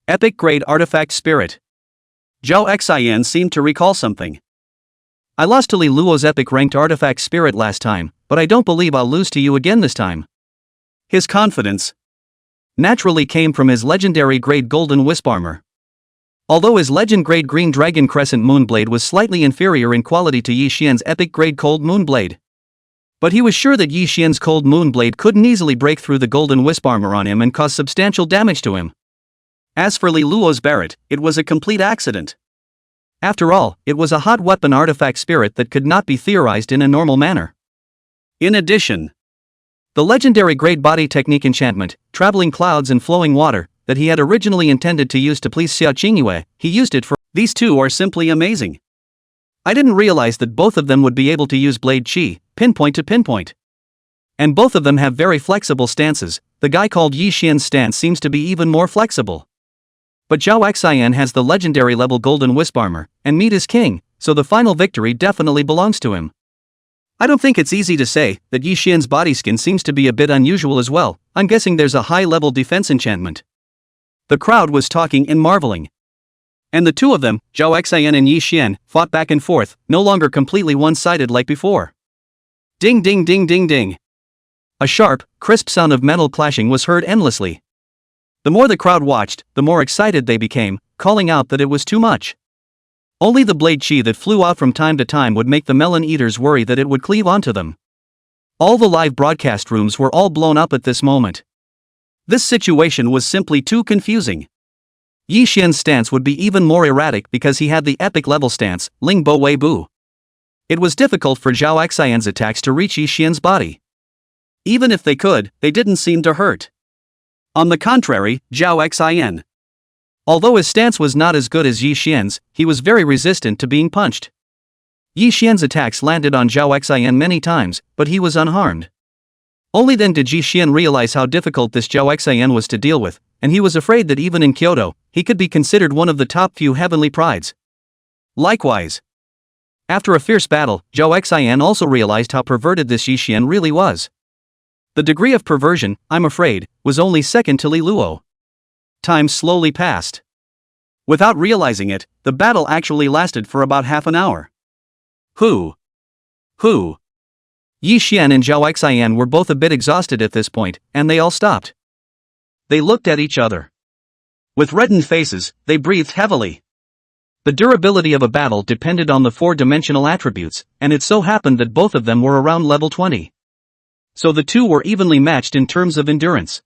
Epic grade artifact spirit. Zhao Xian seemed to recall something. I lost to Li Luo's epic ranked artifact spirit last time, but I don't believe I'll lose to you again this time. His confidence naturally came from his legendary grade golden wisp armor. Although his legend grade green dragon crescent moonblade was slightly inferior in quality to Yi Xian's epic grade cold moonblade. But he was sure that Yi Xian's cold moonblade couldn't easily break through the golden wisp armor on him and cause substantial damage to him. As for Li Luo's Barrett, it was a complete accident. After all, it was a hot weapon artifact spirit that could not be theorized in a normal manner. In addition, the legendary grade body technique enchantment, traveling clouds and flowing water, that he had originally intended to use to please Xia Qingyue, he used it for. These two are simply amazing. I didn't realize that both of them would be able to use blade chi, pinpoint to pinpoint. And both of them have very flexible stances. The guy called Yi Xian's stance seems to be even more flexible. But Zhao Xian has the legendary level golden wisp armor, and meat is king, so the final victory definitely belongs to him. I don't think it's easy to say that Yi Xian's body skin seems to be a bit unusual as well. I'm guessing there's a high level defense enchantment. The crowd was talking and marveling. And the two of them, Zhao Xian and Yi Xian, fought back and forth, no longer completely one-sided like before. Ding ding ding ding ding. A sharp, crisp sound of metal clashing was heard endlessly. The more the crowd watched, the more excited they became, calling out that it was too much. Only the blade chi that flew out from time to time would make the melon eaters worry that it would cleave onto them. All the live broadcast rooms were all blown up at this moment. This situation was simply too confusing. Yi Xian's stance would be even more erratic because he had the epic level stance, Ling Bo Wei Bu. It was difficult for Zhao Xian's attacks to reach Yi Xian's body. Even if they could, they didn't seem to hurt. On the contrary, Zhao Xian, although his stance was not as good as Yi Xian's, he was very resistant to being punched. Yi Xian's attacks landed on Zhao Xian many times, but he was unharmed. Only then did Yi Xian realize how difficult this Zhao Xian was to deal with, and he was afraid that even in Kyoto, he could be considered one of the top few heavenly prides. Likewise, after a fierce battle, Zhao Xian also realized how perverted this Yi Xian really was. The degree of perversion, I'm afraid, was only second to Li Luo. Time slowly passed. Without realizing it, the battle actually lasted for about half an hour. Who? Yi Xian and Zhao Xian were both a bit exhausted at this point, and they all stopped. They looked at each other. With reddened faces, they breathed heavily. The durability of a battle depended on the 4-dimensional attributes, and it so happened that both of them were around level 20. So the two were evenly matched in terms of endurance.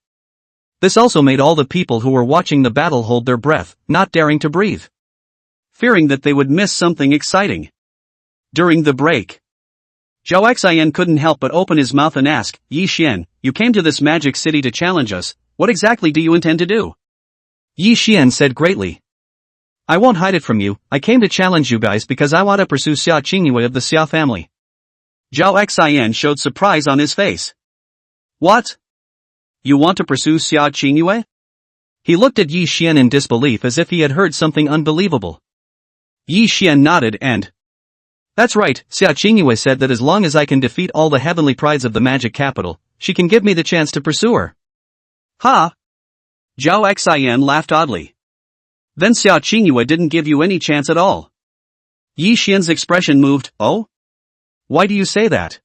This also made all the people who were watching the battle hold their breath, not daring to breathe, fearing that they would miss something exciting. During the break, Zhao Xian couldn't help but open his mouth and ask, Yi Xian, you came to this magic city to challenge us, what exactly do you intend to do? Yi Xian said greatly. I won't hide it from you, I came to challenge you guys because I want to pursue Xia Qingyue of the Xia family. Zhao Xian showed surprise on his face. What? You want to pursue Xia Qingyue? He looked at Yi Xian in disbelief as if he had heard something unbelievable. Yi Xian nodded and, that's right, Xia Qingyue said that as long as I can defeat all the heavenly prides of the magic capital, she can give me the chance to pursue her. Ha! Zhao Xian laughed oddly. Then Xia Qingyue didn't give you any chance at all. Yi Xian's expression moved. Oh? Why do you say that?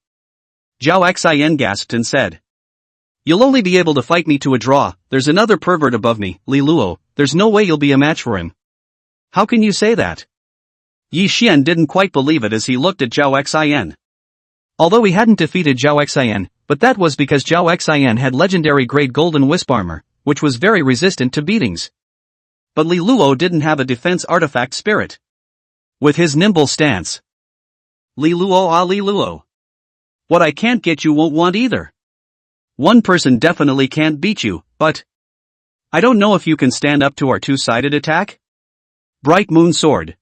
Zhao Xian gasped and said. You'll only be able to fight me to a draw, there's another pervert above me, Li Luo, there's no way you'll be a match for him. How can you say that? Yi Xian didn't quite believe it as he looked at Zhao Xian. Although he hadn't defeated Zhao Xian, but that was because Zhao Xian had legendary grade golden wisp armor, which was very resistant to beatings. But Li Luo didn't have a defense artifact spirit. With his nimble stance, Li Luo. What I can't get you won't want either. One person definitely can't beat you, but I don't know if you can stand up to our two-sided attack? Bright Moon Sword.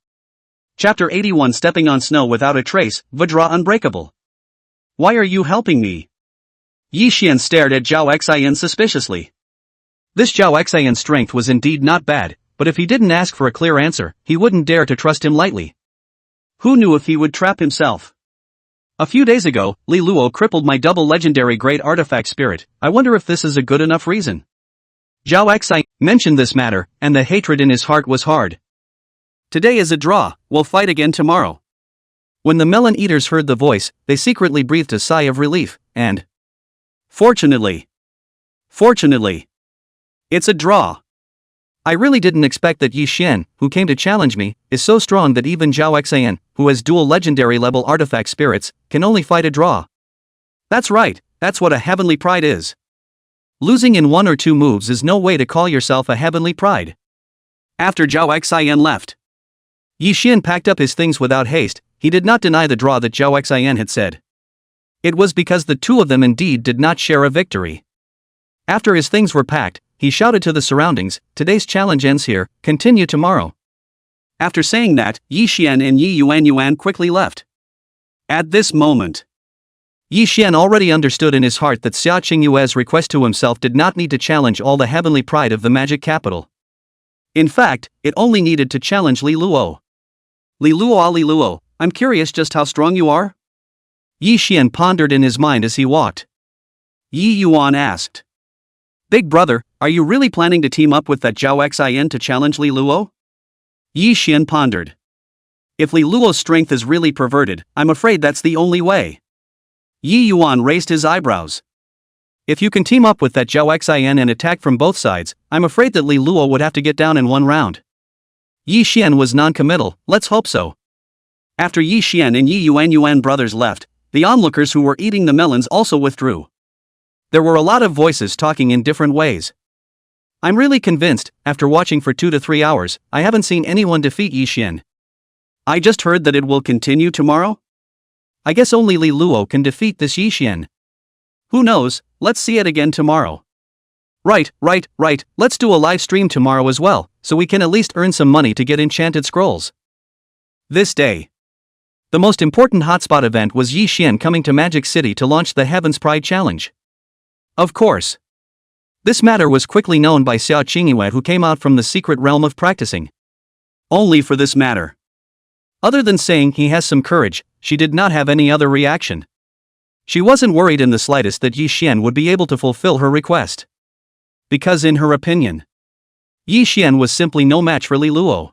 Chapter 81 Stepping on Snow Without a Trace, Vajra Unbreakable. Why are you helping me? Yi Xian stared at Zhao Xian suspiciously. This Zhao Xian's strength was indeed not bad, but if he didn't ask for a clear answer, he wouldn't dare to trust him lightly. Who knew if he would trap himself? A few days ago, Li Luo crippled my double legendary great artifact spirit. I wonder if this is a good enough reason. Zhao Xian mentioned this matter, and the hatred in his heart was hard. Today is a draw, we'll fight again tomorrow. When the melon eaters heard the voice, they secretly breathed a sigh of relief, and Fortunately, it's a draw. I really didn't expect that Yi Xian, who came to challenge me, is so strong that even Zhao Xian, who has dual legendary level artifact spirits, can only fight a draw. That's right, that's what a heavenly pride is. Losing in one or two moves is no way to call yourself a heavenly pride. After Zhao Xian left, Yi Xian packed up his things without haste. He did not deny the draw that Zhao Xian had said. It was because the two of them indeed did not share a victory. After his things were packed, he shouted to the surroundings, "Today's challenge ends here, continue tomorrow." After saying that, Yi Xian and Yi Yuan quickly left. At this moment, Yi Xian already understood in his heart that Xia Qingyue's request to himself did not need to challenge all the heavenly pride of the magic capital. In fact, it only needed to challenge Li Luo. Li Luo, I'm curious just how strong you are? Yi Xian pondered in his mind as he walked. Yi Yuan asked. Big brother, are you really planning to team up with that Zhao Xian to challenge Li Luo? Yi Xian pondered. If Li Luo's strength is really perverted, I'm afraid that's the only way. Yi Yuan raised his eyebrows. If you can team up with that Zhao Xian and attack from both sides, I'm afraid that Li Luo would have to get down in one round. Yi Xian was non-committal, let's hope so. After Yi Xian and Yi Yuan brothers left, the onlookers who were eating the melons also withdrew. There were a lot of voices talking in different ways. I'm really convinced, after watching for 2 to 3 hours, I haven't seen anyone defeat Yi Xian. I just heard that it will continue tomorrow? I guess only Li Luo can defeat this Yi Xian. Who knows, let's see it again tomorrow. Right, let's do a live stream tomorrow as well, so we can at least earn some money to get enchanted scrolls. This day, the most important hotspot event was Yi Xian coming to Magic City to launch the Heaven's Pride Challenge. Of course. This matter was quickly known by Xia Qingyue, who came out from the secret realm of practicing. Only for this matter. Other than saying he has some courage, she did not have any other reaction. She wasn't worried in the slightest that Yi Xian would be able to fulfill her request. Because in her opinion, Yi Xian was simply no match for Li Luo.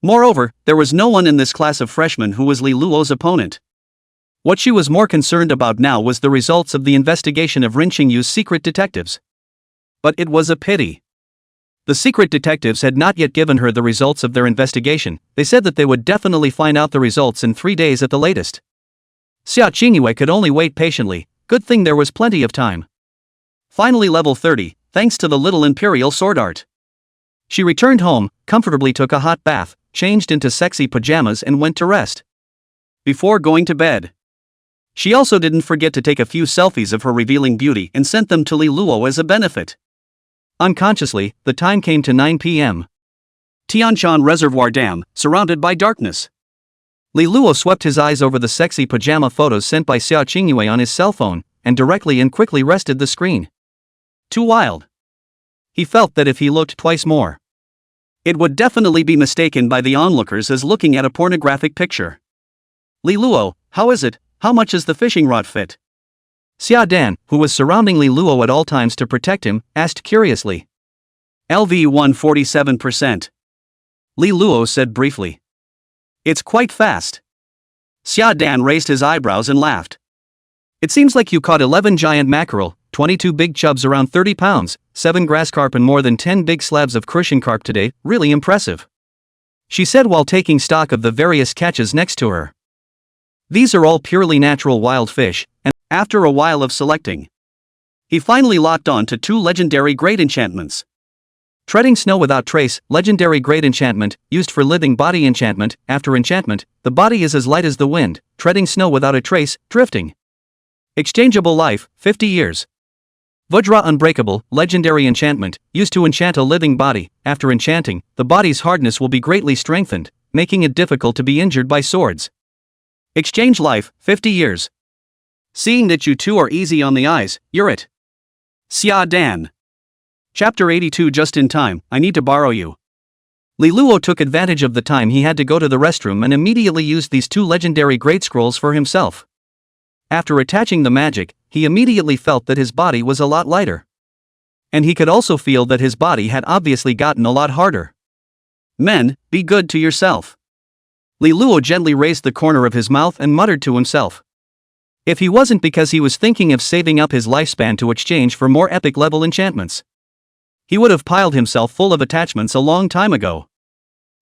Moreover, there was no one in this class of freshmen who was Li Luo's opponent. What she was more concerned about now was the results of the investigation of Rin Qingyu's secret detectives. But it was a pity. The secret detectives had not yet given her the results of their investigation. They said that they would definitely find out the results in 3 days at the latest. Xia Qingyue could only wait patiently, good thing there was plenty of time. Finally level 30, thanks to the little imperial sword art. She returned home, comfortably took a hot bath, changed into sexy pajamas and went to rest. Before going to bed, she also didn't forget to take a few selfies of her revealing beauty and sent them to Li Luo as a benefit. Unconsciously, the time came to 9 p.m. Tianshan Reservoir Dam, surrounded by darkness. Li Luo swept his eyes over the sexy pajama photos sent by Xia Qingyue on his cell phone, and directly and quickly rested the screen. Too wild. He felt that if he looked twice more, it would definitely be mistaken by the onlookers as looking at a pornographic picture. Li Luo, how is it? How much is the fishing rod fit? Xia Dan, who was surrounding Li Luo at all times to protect him, asked curiously. LV 147%. Li Luo said briefly. It's quite fast. Xia Dan raised his eyebrows and laughed. It seems like you caught 11 giant mackerel, 22 big chubs around 30 pounds, 7 grass carp and more than 10 big slabs of crucian carp today, really impressive. She said while taking stock of the various catches next to her. These are all purely natural wild fish, and after a while of selecting, he finally locked on to 2 legendary great enchantments. Treading Snow Without Trace, legendary great enchantment, used for living body enchantment. After enchantment, the body is as light as the wind, treading snow without a trace, drifting. Exchangeable life, 50 years. Vajra unbreakable, legendary enchantment, used to enchant a living body. After enchanting, the body's hardness will be greatly strengthened, making it difficult to be injured by swords. Exchange life, 50 years. Seeing that you two are easy on the eyes, you're it. Xia Dan. Chapter 82. Just in time, I need to borrow you. Li Luo took advantage of the time he had to go to the restroom and immediately used these two legendary great scrolls for himself. After attaching the magic, he immediately felt that his body was a lot lighter. And he could also feel that his body had obviously gotten a lot harder. Men, be good to yourself. Li Luo gently raised the corner of his mouth and muttered to himself. If he wasn't because he was thinking of saving up his lifespan to exchange for more epic level enchantments, he would have piled himself full of attachments a long time ago.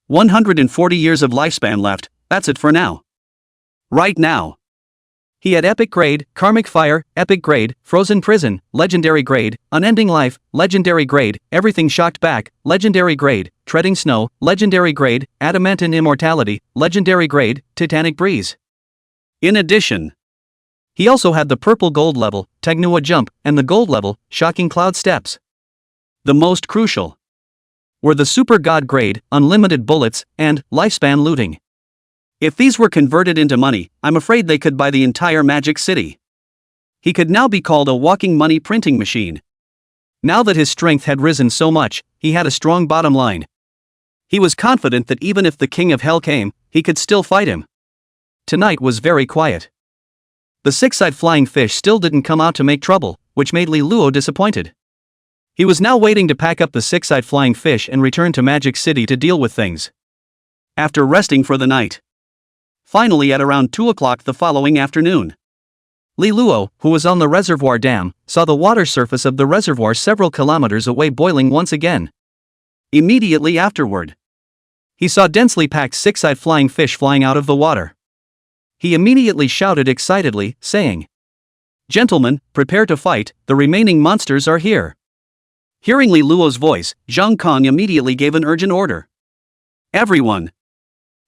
140 years of lifespan left, that's it for now. Right now. He had epic grade, karmic fire, epic grade, frozen prison, legendary grade, unending life, legendary grade, everything shocked back, legendary grade, treading snow, legendary grade, adamantine immortality, legendary grade, titanic breeze. In addition, he also had the purple gold level, Tegnua jump, and the gold level, shocking cloud steps. The most crucial were the super god grade, unlimited bullets, and lifespan looting. If these were converted into money, I'm afraid they could buy the entire Magic City. He could now be called a walking money printing machine. Now that his strength had risen so much, he had a strong bottom line. He was confident that even if the King of Hell came, he could still fight him. Tonight was very quiet. The six-eyed flying fish still didn't come out to make trouble, which made Li Luo disappointed. He was now waiting to pack up the six-eyed flying fish and return to Magic City to deal with things. After resting for the night. Finally, at around 2 o'clock the following afternoon, Li Luo, who was on the reservoir dam, saw the water surface of the reservoir several kilometers away boiling once again. Immediately afterward, he saw densely packed six-eyed flying fish flying out of the water. He immediately shouted excitedly, saying, "Gentlemen, prepare to fight, the remaining monsters are here." Hearing Li Luo's voice, Zhang Kong immediately gave an urgent order. "Everyone,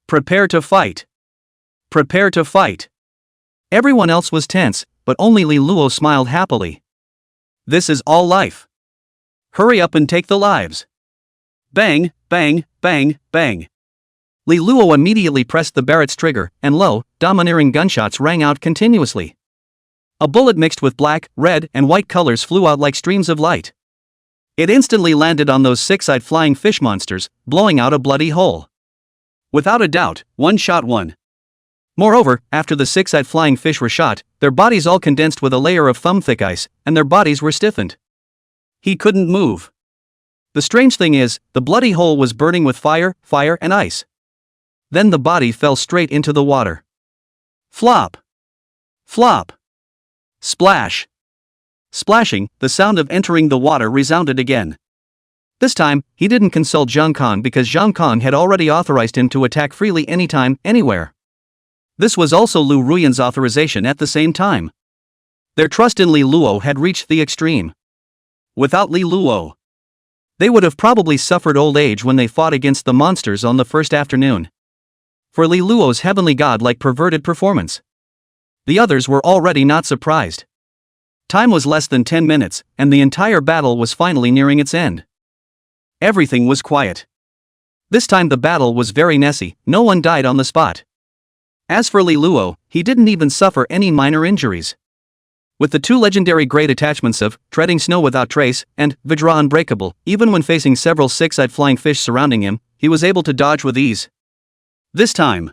prepare to fight. Prepare to fight." Everyone else was tense, but only Li Luo smiled happily. "This is all life. Hurry up and take the lives." Bang, bang, bang, bang. Li Luo immediately pressed the Barrett's trigger, and lo, domineering gunshots rang out continuously. A bullet mixed with black, red, and white colors flew out like streams of light. It instantly landed on those six-eyed flying fish monsters, blowing out a bloody hole. Without a doubt, one shot one. Moreover, after the six-eyed flying fish were shot, their bodies all condensed with a layer of thumb-thick ice, and their bodies were stiffened. He couldn't move. The strange thing is, the bloody hole was burning with fire, and ice. Then the body fell straight into the water. Flop. Flop. Splash. Splashing, the sound of entering the water resounded again. This time, he didn't consult Zhang Kong because Zhang Kong had already authorized him to attack freely anytime, anywhere. This was also Lu Ruyan's authorization at the same time. Their trust in Li Luo had reached the extreme. Without Li Luo, they would have probably suffered old age when they fought against the monsters on the first afternoon. For Li Luo's heavenly god-like perverted performance, the others were already not surprised. Time was less than 10 minutes, and the entire battle was finally nearing its end. Everything was quiet. This time the battle was very messy, no one died on the spot. As for Li Luo, he didn't even suffer any minor injuries. With the two legendary great attachments of Treading Snow Without Trace and Vajra Unbreakable, even when facing several six-eyed flying fish surrounding him, he was able to dodge with ease. This time,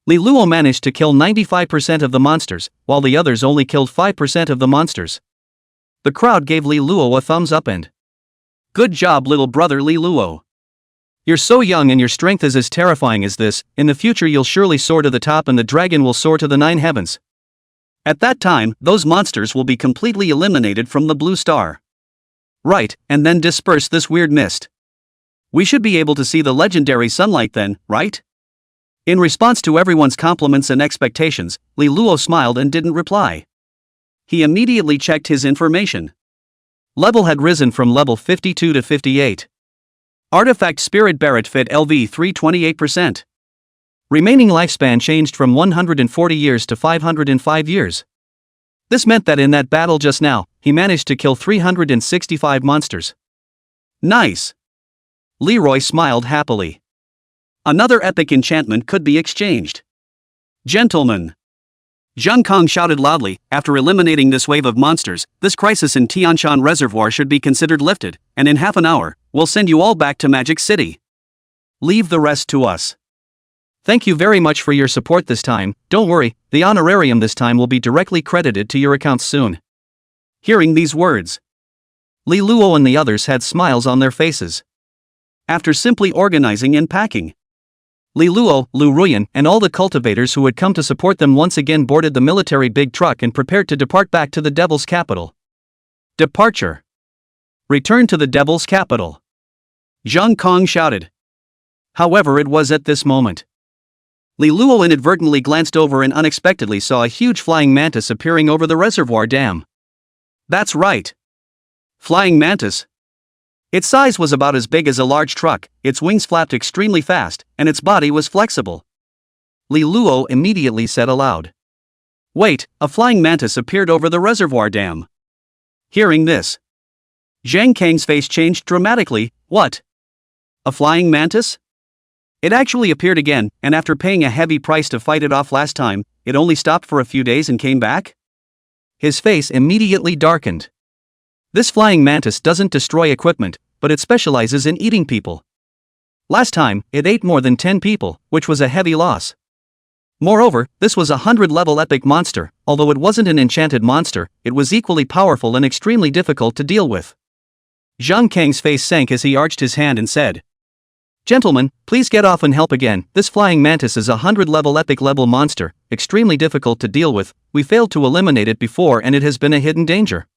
Li Luo managed to kill 95% of the monsters, while the others only killed 5% of the monsters. The crowd gave Li Luo a thumbs up and, "Good job, little brother Li Luo. You're so young and your strength is as terrifying as this. In the future you'll surely soar to the top and the dragon will soar to the 9 heavens. At that time, those monsters will be completely eliminated from the blue star. Right, and then disperse this weird mist. We should be able to see the legendary sunlight then, right?" In response to everyone's compliments and expectations, Li Luo smiled and didn't reply. He immediately checked his information. Level had risen from level 52 to 58. Artifact Spirit Barrett fit LV 328%. Remaining lifespan changed from 140 years to 505 years. This meant that in that battle just now, he managed to kill 365 monsters. Nice. Leroy smiled happily. Another epic enchantment could be exchanged. Gentlemen. Zhang Kong shouted loudly, after eliminating this wave of monsters, this crisis in Tianshan Reservoir should be considered lifted, and in half an hour, we'll send you all back to Magic City. Leave the rest to us. Thank you very much for your support this time. Don't worry, the honorarium this time will be directly credited to your accounts soon. Hearing these words, Li Luo and the others had smiles on their faces. After simply organizing and packing, Li Luo, Lu Ruyan, and all the cultivators who had come to support them once again boarded the military big truck and prepared to depart back to the Devil's capital. Departure. Return to the Devil's capital. Zhang Kong shouted. However, it was at this moment Li Luo inadvertently glanced over and unexpectedly saw a huge flying mantis appearing over the reservoir dam. That's right. Flying mantis. Its size was about as big as a large truck, its wings flapped extremely fast, and its body was flexible. Li Luo immediately said aloud. Wait, a flying mantis appeared over the reservoir dam. Hearing this, Zhang Kang's face changed dramatically. What? A flying mantis? It actually appeared again, and after paying a heavy price to fight it off last time, it only stopped for a few days and came back? His face immediately darkened. This flying mantis doesn't destroy equipment, but it specializes in eating people. Last time, it ate more than 10 people, which was a heavy loss. Moreover, this was a 100-level epic monster. Although it wasn't an enchanted monster, it was equally powerful and extremely difficult to deal with. Zhang Kang's face sank as he arched his hand and said, Gentlemen, please get off and help again. This flying mantis is a 100-level epic level monster, extremely difficult to deal with. We failed to eliminate it before and it has been a hidden danger.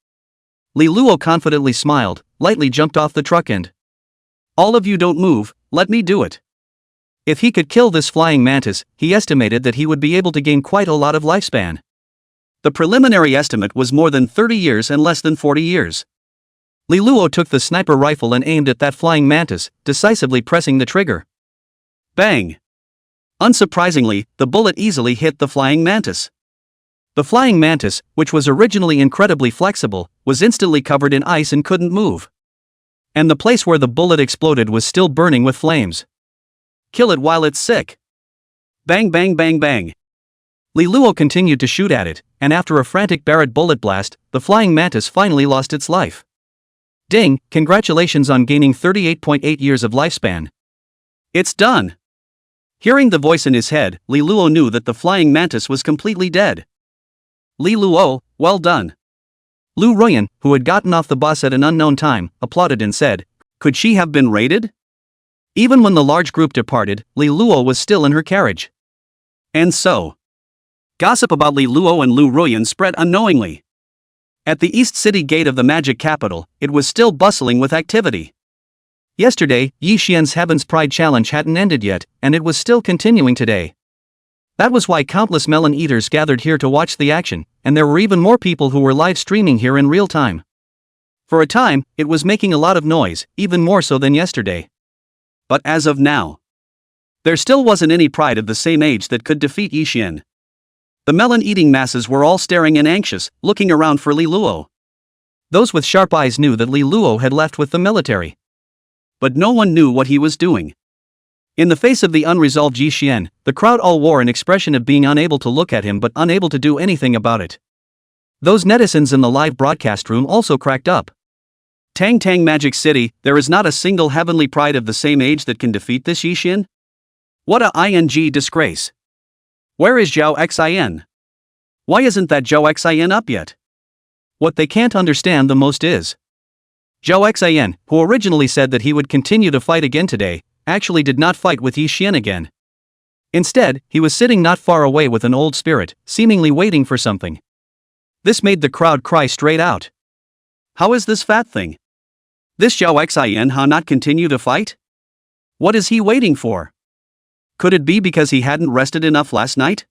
Li Luo confidently smiled, lightly jumped off the truck and, all of you don't move, let me do it. If he could kill this flying mantis, he estimated that he would be able to gain quite a lot of lifespan. The preliminary estimate was more than 30 years and less than 40 years. Li Luo took the sniper rifle and aimed at that flying mantis, decisively pressing the trigger. Bang! Unsurprisingly, the bullet easily hit the flying mantis. The flying mantis, which was originally incredibly flexible, was instantly covered in ice and couldn't move. And the place where the bullet exploded was still burning with flames. Kill it while it's sick. Bang bang bang bang. Li Luo continued to shoot at it, and after a frantic Barrett bullet blast, the flying mantis finally lost its life. Ding, congratulations on gaining 38.8 years of lifespan. It's done. Hearing the voice in his head, Li Luo knew that the flying mantis was completely dead. Li Luo, well done. Lu Ruyan, who had gotten off the bus at an unknown time, applauded and said, could she have been raided? Even when the large group departed, Li Luo was still in her carriage. And so, gossip about Li Luo and Lu Ruyan spread unknowingly. At the East City gate of the magic capital, it was still bustling with activity. Yesterday, Yi Xian's Heaven's Pride Challenge hadn't ended yet, and it was still continuing today. That was why countless melon eaters gathered here to watch the action, and there were even more people who were live streaming here in real time. For a time, it was making a lot of noise, even more so than yesterday. But as of now, there still wasn't any pride of the same age that could defeat Yi Xian. The melon-eating masses were all staring and anxious, looking around for Li Luo. Those with sharp eyes knew that Li Luo had left with the military. But no one knew what he was doing. In the face of the unresolved Yi Xian, the crowd all wore an expression of being unable to look at him but unable to do anything about it. Those netizens in the live broadcast room also cracked up. Tang Tang Magic City, there is not a single heavenly pride of the same age that can defeat this Yi Xian? What a ing disgrace. Where is Zhao Xin? Why isn't that Zhao Xin up yet? What they can't understand the most is Zhao Xin, who originally said that he would continue to fight again today, actually did not fight with Yi Xian again. Instead, he was sitting not far away with an old spirit, seemingly waiting for something. This made the crowd cry straight out. How is this fat thing? This Zhao Xin how not continue to fight? What is he waiting for? Could it be because he hadn't rested enough last night?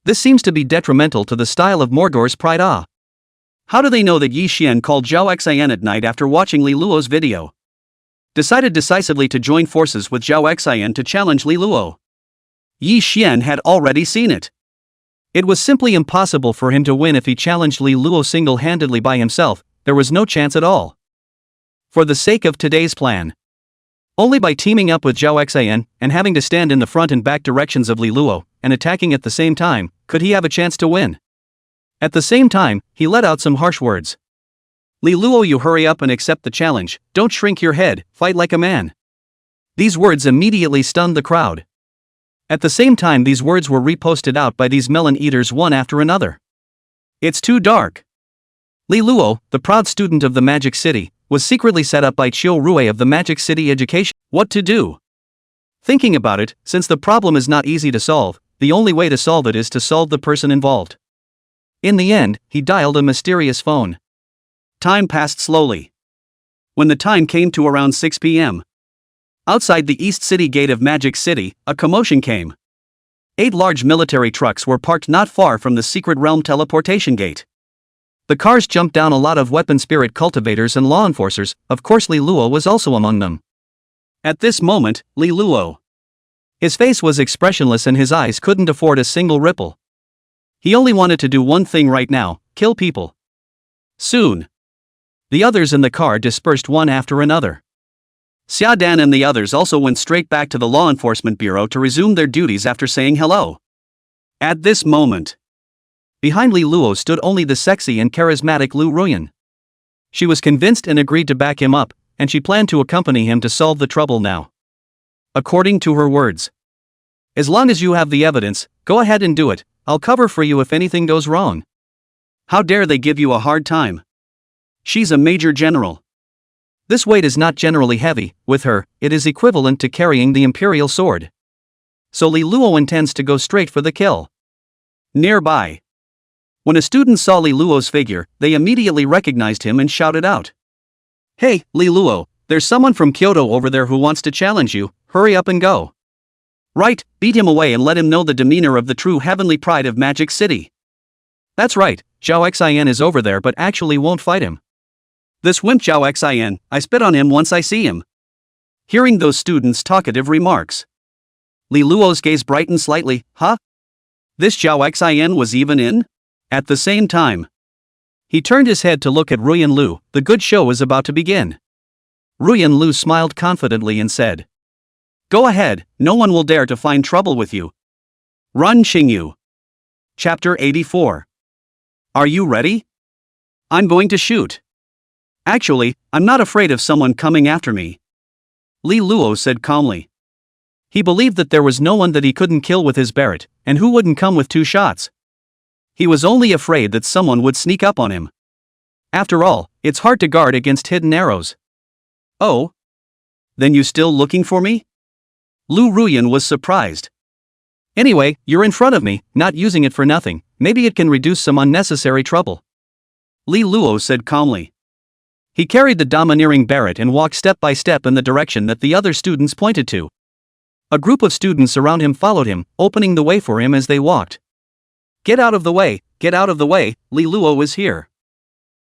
This seems to be detrimental to the style of Mordor's pride. How do they know that Yi Xian called Zhao Xin at night after watching Li Luo's video? Decided decisively to join forces with Zhao Xin to challenge Li Luo. Yi Xian had already seen it. It was simply impossible for him to win if he challenged Li Luo single-handedly by himself. There was no chance at all. For the sake of today's plan, only by teaming up with Zhao Xian and having to stand in the front and back directions of Li Luo and attacking at the same time, could he have a chance to win. At the same time, he let out some harsh words. Li Luo, you hurry up and accept the challenge, don't shrink your head, fight like a man. These words immediately stunned the crowd. At the same time, these words were reposted out by these melon eaters one after another. It's too dark. Li Luo, the proud student of the Magic City, was secretly set up by Qiu Rui of the Magic City Education. What to do? Thinking about it, since the problem is not easy to solve, the only way to solve it is to solve the person involved. In the end, he dialed a mysterious phone. Time passed slowly. When the time came to around 6 p.m. outside the East City gate of Magic City, a commotion came. 8 large military trucks were parked not far from the Secret Realm teleportation gate. The cars jumped down a lot of weapon spirit cultivators and law enforcers. Of course Li Luo was also among them. At this moment, Li Luo. His face was expressionless and his eyes couldn't afford a single ripple. He only wanted to do one thing right now, kill people. Soon. The others in the car dispersed one after another. Xia Dan and the others also went straight back to the Law Enforcement Bureau to resume their duties after saying hello. At this moment, behind Li Luo stood only the sexy and charismatic Lu Ruyan. She was convinced and agreed to back him up, and she planned to accompany him to solve the trouble now. According to her words, as long as you have the evidence, go ahead and do it, I'll cover for you if anything goes wrong. How dare they give you a hard time? She's a major general. This weight is not generally heavy. With her, it is equivalent to carrying the imperial sword. So Li Luo intends to go straight for the kill. Nearby, when a student saw Li Luo's figure, they immediately recognized him and shouted out. Hey, Li Luo, there's someone from Kyoto over there who wants to challenge you, hurry up and go. Right, beat him away and let him know the demeanor of the true heavenly pride of Magic City. That's right, Zhao Xian is over there but actually won't fight him. This wimp Zhao Xian, I spit on him once I see him. Hearing those students' talkative remarks, Li Luo's gaze brightened slightly. Huh? This Zhao Xian was even in? At the same time, he turned his head to look at Ruyan Lu. The good show is about to begin. Ruyan Lu smiled confidently and said, Go ahead, no one will dare to find trouble with you. Run Xingyu. Chapter 84. Are you ready? I'm going to shoot. Actually, I'm not afraid of someone coming after me. Li Luo said calmly. He believed that there was no one that he couldn't kill with his Barrett, and who wouldn't come with 2 shots. He was only afraid that someone would sneak up on him. After all, it's hard to guard against hidden arrows. Oh? Then you still looking for me? Lu Ruyan was surprised. Anyway, you're in front of me, not using it for nothing, maybe it can reduce some unnecessary trouble. Li Luo said calmly. He carried the domineering Barrett and walked step by step in the direction that the other students pointed to. A group of students around him followed him, opening the way for him as they walked. Get out of the way, Li Luo is here.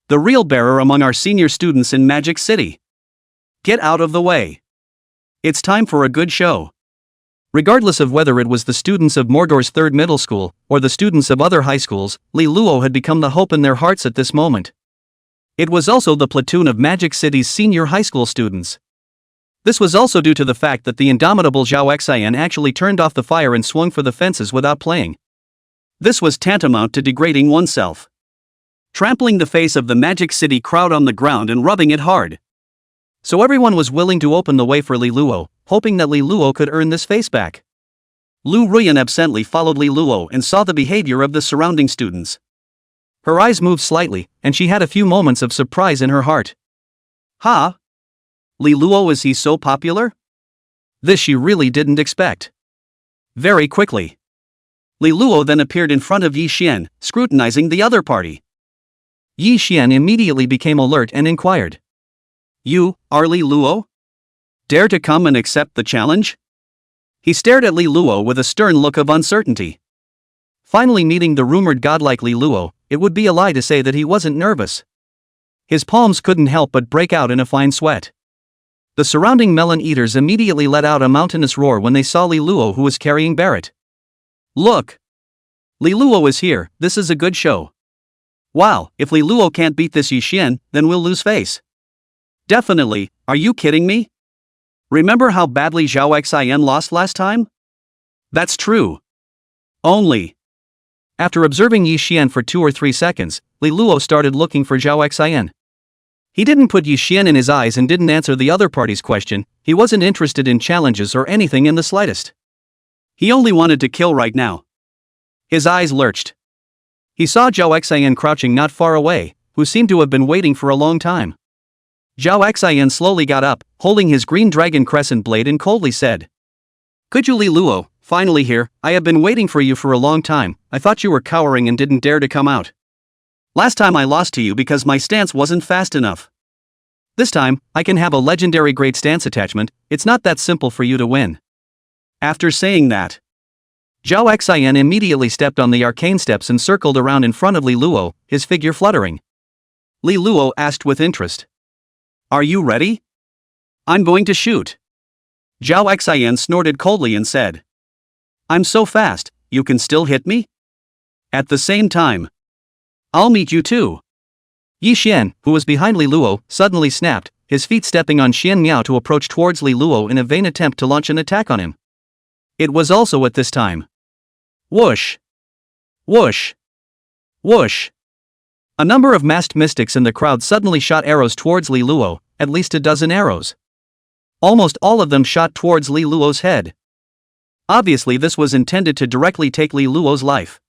The real bearer among our senior students in Magic City. Get out of the way. It's time for a good show. Regardless of whether it was the students of Mordor's 3rd middle school, or the students of other high schools, Li Luo had become the hope in their hearts at this moment. It was also the platoon of Magic City's senior high school students. This was also due to the fact that the indomitable Zhao Xian actually turned off the fire and swung for the fences without playing. This was tantamount to degrading oneself. Trampling the face of the Magic City crowd on the ground and rubbing it hard. So everyone was willing to open the way for Li Luo, hoping that Li Luo could earn this face back. Lu Ruyan absently followed Li Luo and saw the behavior of the surrounding students. Her eyes moved slightly, and she had a few moments of surprise in her heart. Huh? Li Luo, is he so popular? This she really didn't expect. Very quickly, Li Luo then appeared in front of Yi Xian, scrutinizing the other party. Yi Xian immediately became alert and inquired. You, are Li Luo? Dare to come and accept the challenge? He stared at Li Luo with a stern look of uncertainty. Finally meeting the rumored godlike Li Luo, it would be a lie to say that he wasn't nervous. His palms couldn't help but break out in a fine sweat. The surrounding melon eaters immediately let out a mountainous roar when they saw Li Luo, who was carrying Barrett. Look! Li Luo is here, this is a good show. Wow, if Li Luo can't beat this Yi Xian, then we'll lose face. Definitely, are you kidding me? Remember how badly Zhao Xian lost last time? That's true. Only. After observing Yi Xian for 2 or 3 seconds, Li Luo started looking for Zhao Xian. He didn't put Yi Xian in his eyes and didn't answer the other party's question. He wasn't interested in challenges or anything in the slightest. He only wanted to kill right now. His eyes lurched. He saw Zhao Xian crouching not far away, who seemed to have been waiting for a long time. Zhao Xian slowly got up, holding his green dragon crescent blade and coldly said, "Could you Li Luo, finally here, I have been waiting for you for a long time, I thought you were cowering and didn't dare to come out. Last time I lost to you because my stance wasn't fast enough. This time, I can have a legendary great stance attachment, it's not that simple for you to win." After saying that, Zhao Xian immediately stepped on the arcane steps and circled around in front of Li Luo, his figure fluttering. Li Luo asked with interest, "Are you ready?" "I'm going to shoot." Zhao Xian snorted coldly and said, "I'm so fast, you can still hit me?" At the same time, "I'll meet you too." Yi Xian, who was behind Li Luo, suddenly snapped, his feet stepping on Xian Miao to approach towards Li Luo in a vain attempt to launch an attack on him. It was also at this time. Whoosh! Whoosh! Whoosh! A number of masked mystics in the crowd suddenly shot arrows towards Li Luo, at least a dozen arrows. Almost all of them shot towards Li Luo's head. Obviously this was intended to directly take Li Luo's life.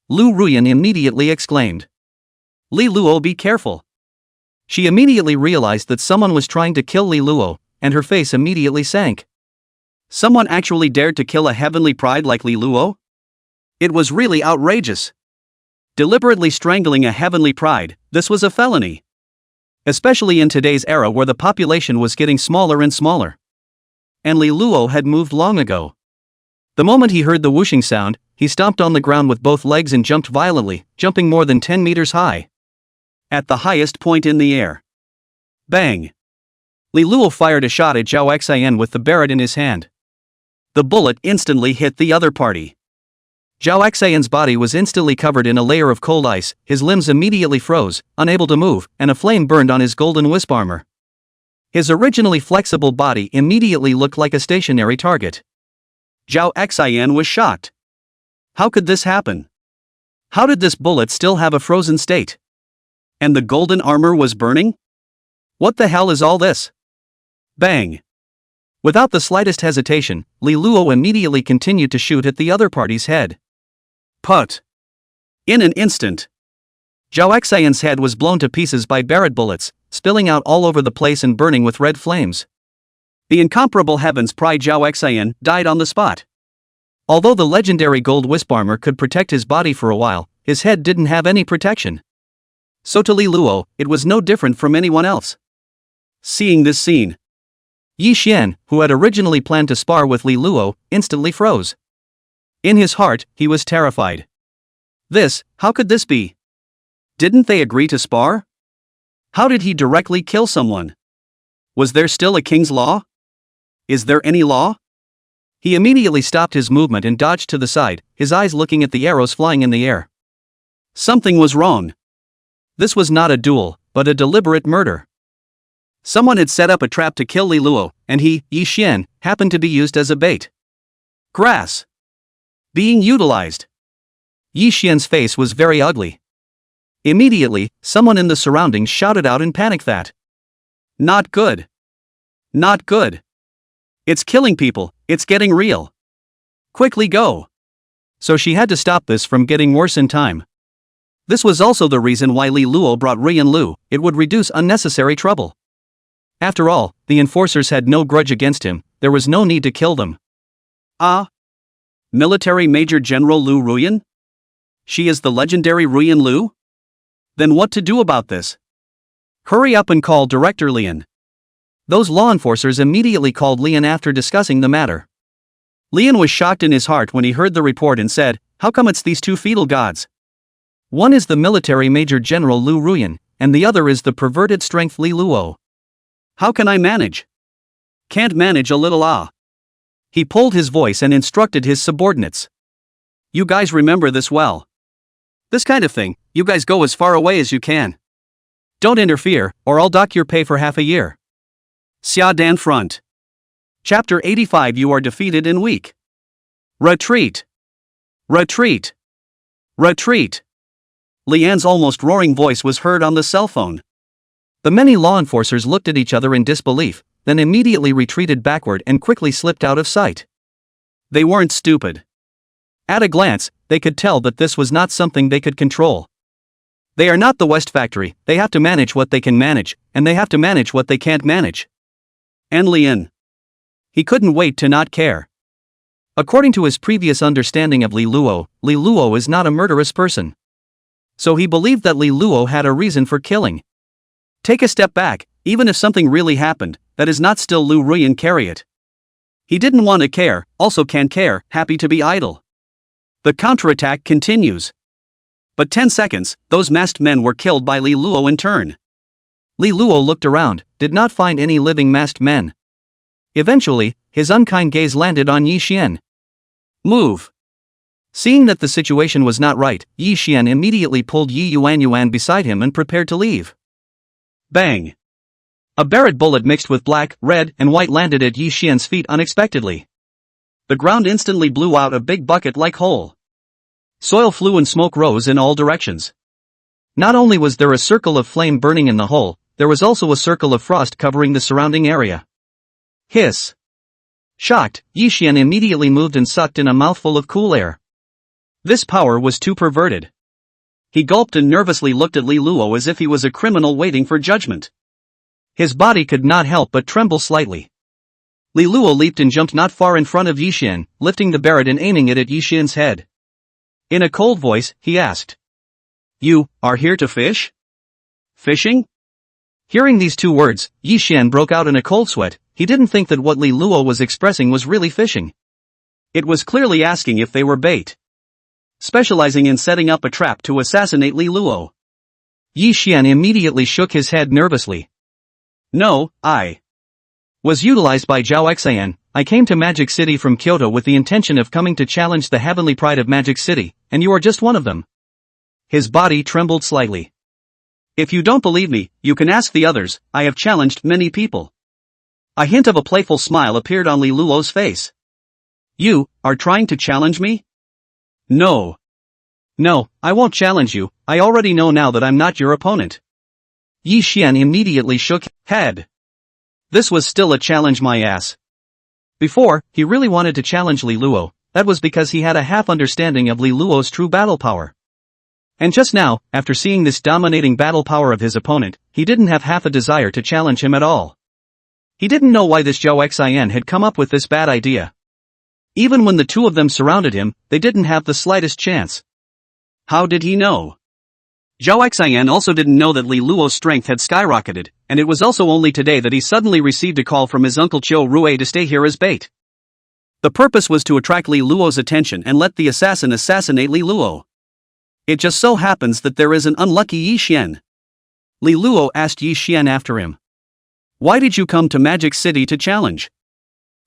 Lu Ruyan immediately exclaimed, "Li Luo, be careful." She immediately realized that someone was trying to kill Li Luo, and her face immediately sank. Someone actually dared to kill a heavenly pride like Li Luo? It was really outrageous. Deliberately strangling a heavenly pride, this was a felony. Especially in today's era where the population was getting smaller and smaller. And Li Luo had moved long ago. The moment he heard the whooshing sound, he stomped on the ground with both legs and jumped violently, jumping more than 10 meters high. At the highest point in the air. Bang! Li Luo fired a shot at Zhao Xian with the Barrett in his hand. The bullet instantly hit the other party. Zhao Xian's body was instantly covered in a layer of cold ice, his limbs immediately froze, unable to move, and a flame burned on his golden wisp armor. His originally flexible body immediately looked like a stationary target. Zhao Xian was shocked. How could this happen? How did this bullet still have a frozen state? And the golden armor was burning? What the hell is all this? Bang! Without the slightest hesitation, Li Luo immediately continued to shoot at the other party's head. Put! In an instant, Zhao Xian's head was blown to pieces by Barrett bullets, spilling out all over the place and burning with red flames. The incomparable heavens pride Zhao Xian died on the spot. Although the legendary gold wisp armor could protect his body for a while, his head didn't have any protection. So to Li Luo, it was no different from anyone else. Seeing this scene, Yi Xian, who had originally planned to spar with Li Luo, instantly froze. In his heart, he was terrified. How could this be? Didn't they agree to spar? How did he directly kill someone? Was there still a king's law? Is there any law? He immediately stopped his movement and dodged to the side, his eyes looking at the arrows flying in the air. Something was wrong. This was not a duel, but a deliberate murder. Someone had set up a trap to kill Li Luo, and he, Yi Xian, happened to be used as a bait. Grass. Being utilized. Yi Xian's face was very ugly. Immediately, someone in the surroundings shouted out in panic that, "Not good. Not good. It's killing people, it's getting real. Quickly go." So she had to stop this from getting worse in time. This was also the reason why Li Luo brought Rian Lu, it would reduce unnecessary trouble. After all, the enforcers had no grudge against him, there was no need to kill them. Military Major General Lu Ruyan? She is the legendary Ruyan Lu? Then what to do about this? Hurry up and call Director Lian. Those law enforcers immediately called Lian after discussing the matter. Lian was shocked in his heart when he heard the report and said, "How come it's these two feudal gods? One is the military Major General Lu Ruyan, and the other is the perverted strength Li Luo. How can I manage? Can't manage a little He pulled his voice and instructed his subordinates. You guys remember this well. This kind of thing, you guys go as far away as you can. Don't interfere, or I'll dock your pay for half a year. Xia Dan Front. Chapter 85. You are defeated and weak. Retreat. Retreat. Retreat. Lian's almost roaring voice was heard on the cell phone. The many law enforcers looked at each other in disbelief, then immediately retreated backward and quickly slipped out of sight. They weren't stupid. At a glance, they could tell that this was not something they could control. They are not the West Factory, they have to manage what they can manage, and they have to manage what they can't manage. And Lian. He couldn't wait to not care. According to his previous understanding of Li Luo is not a murderous person. So he believed that Li Luo had a reason for killing. Take a step back, even if something really happened, that is not still Lu Ruyan carry it. He didn't want to care, also can't care, happy to be idle. The counterattack continues. But 10 seconds, those masked men were killed by Li Luo in turn. Li Luo looked around, did not find any living masked men. Eventually, his unkind gaze landed on Yi Xian. Move. Seeing that the situation was not right, Yi Xian immediately pulled Yi Yuan beside him and prepared to leave. Bang. A Barrett bullet mixed with black, red, and white landed at Yi Xian's feet unexpectedly. The ground instantly blew out a big bucket-like hole. Soil flew and smoke rose in all directions. Not only was there a circle of flame burning in the hole, there was also a circle of frost covering the surrounding area. Hiss. Shocked, Yi Xian immediately moved and sucked in a mouthful of cool air. This power was too perverted. He gulped and nervously looked at Li Luo as if he was a criminal waiting for judgment. His body could not help but tremble slightly. Li Luo leaped and jumped not far in front of Yi Xian, lifting the Barrett and aiming it at Yi Xian's head. In a cold voice, he asked. You are here to fish? Fishing? Hearing these two words, Yi Xian broke out in a cold sweat. He didn't think that what Li Luo was expressing was really fishing. It was clearly asking if they were bait. Specializing in setting up a trap to assassinate Li Luo. Yi Xian immediately shook his head nervously. No, I was utilized by Zhao Xian. I came to Magic City from Kyoto with the intention of coming to challenge the heavenly pride of Magic City, and you are just one of them. His body trembled slightly. If you don't believe me, you can ask the others. I have challenged many people. A hint of a playful smile appeared on Li Luo's face. You are trying to challenge me? No. No, I won't challenge you. I already know now that I'm not your opponent. Yi Xian immediately shook his head. This was still a challenge, my ass. Before, he really wanted to challenge Li Luo. That was because he had a half understanding of Li Luo's true battle power. And just now, after seeing this dominating battle power of his opponent, he didn't have half a desire to challenge him at all. He didn't know why this Zhao Xian had come up with this bad idea. Even when the two of them surrounded him, they didn't have the slightest chance. How did he know? Zhao Xian also didn't know that Li Luo's strength had skyrocketed, and it was also only today that he suddenly received a call from his uncle Qiu Rui to stay here as bait. The purpose was to attract Li Luo's attention and let the assassin assassinate Li Luo. It just so happens that there is an unlucky Yi Xian. Li Luo asked Yi Xian after him. Why did you come to Magic City to challenge?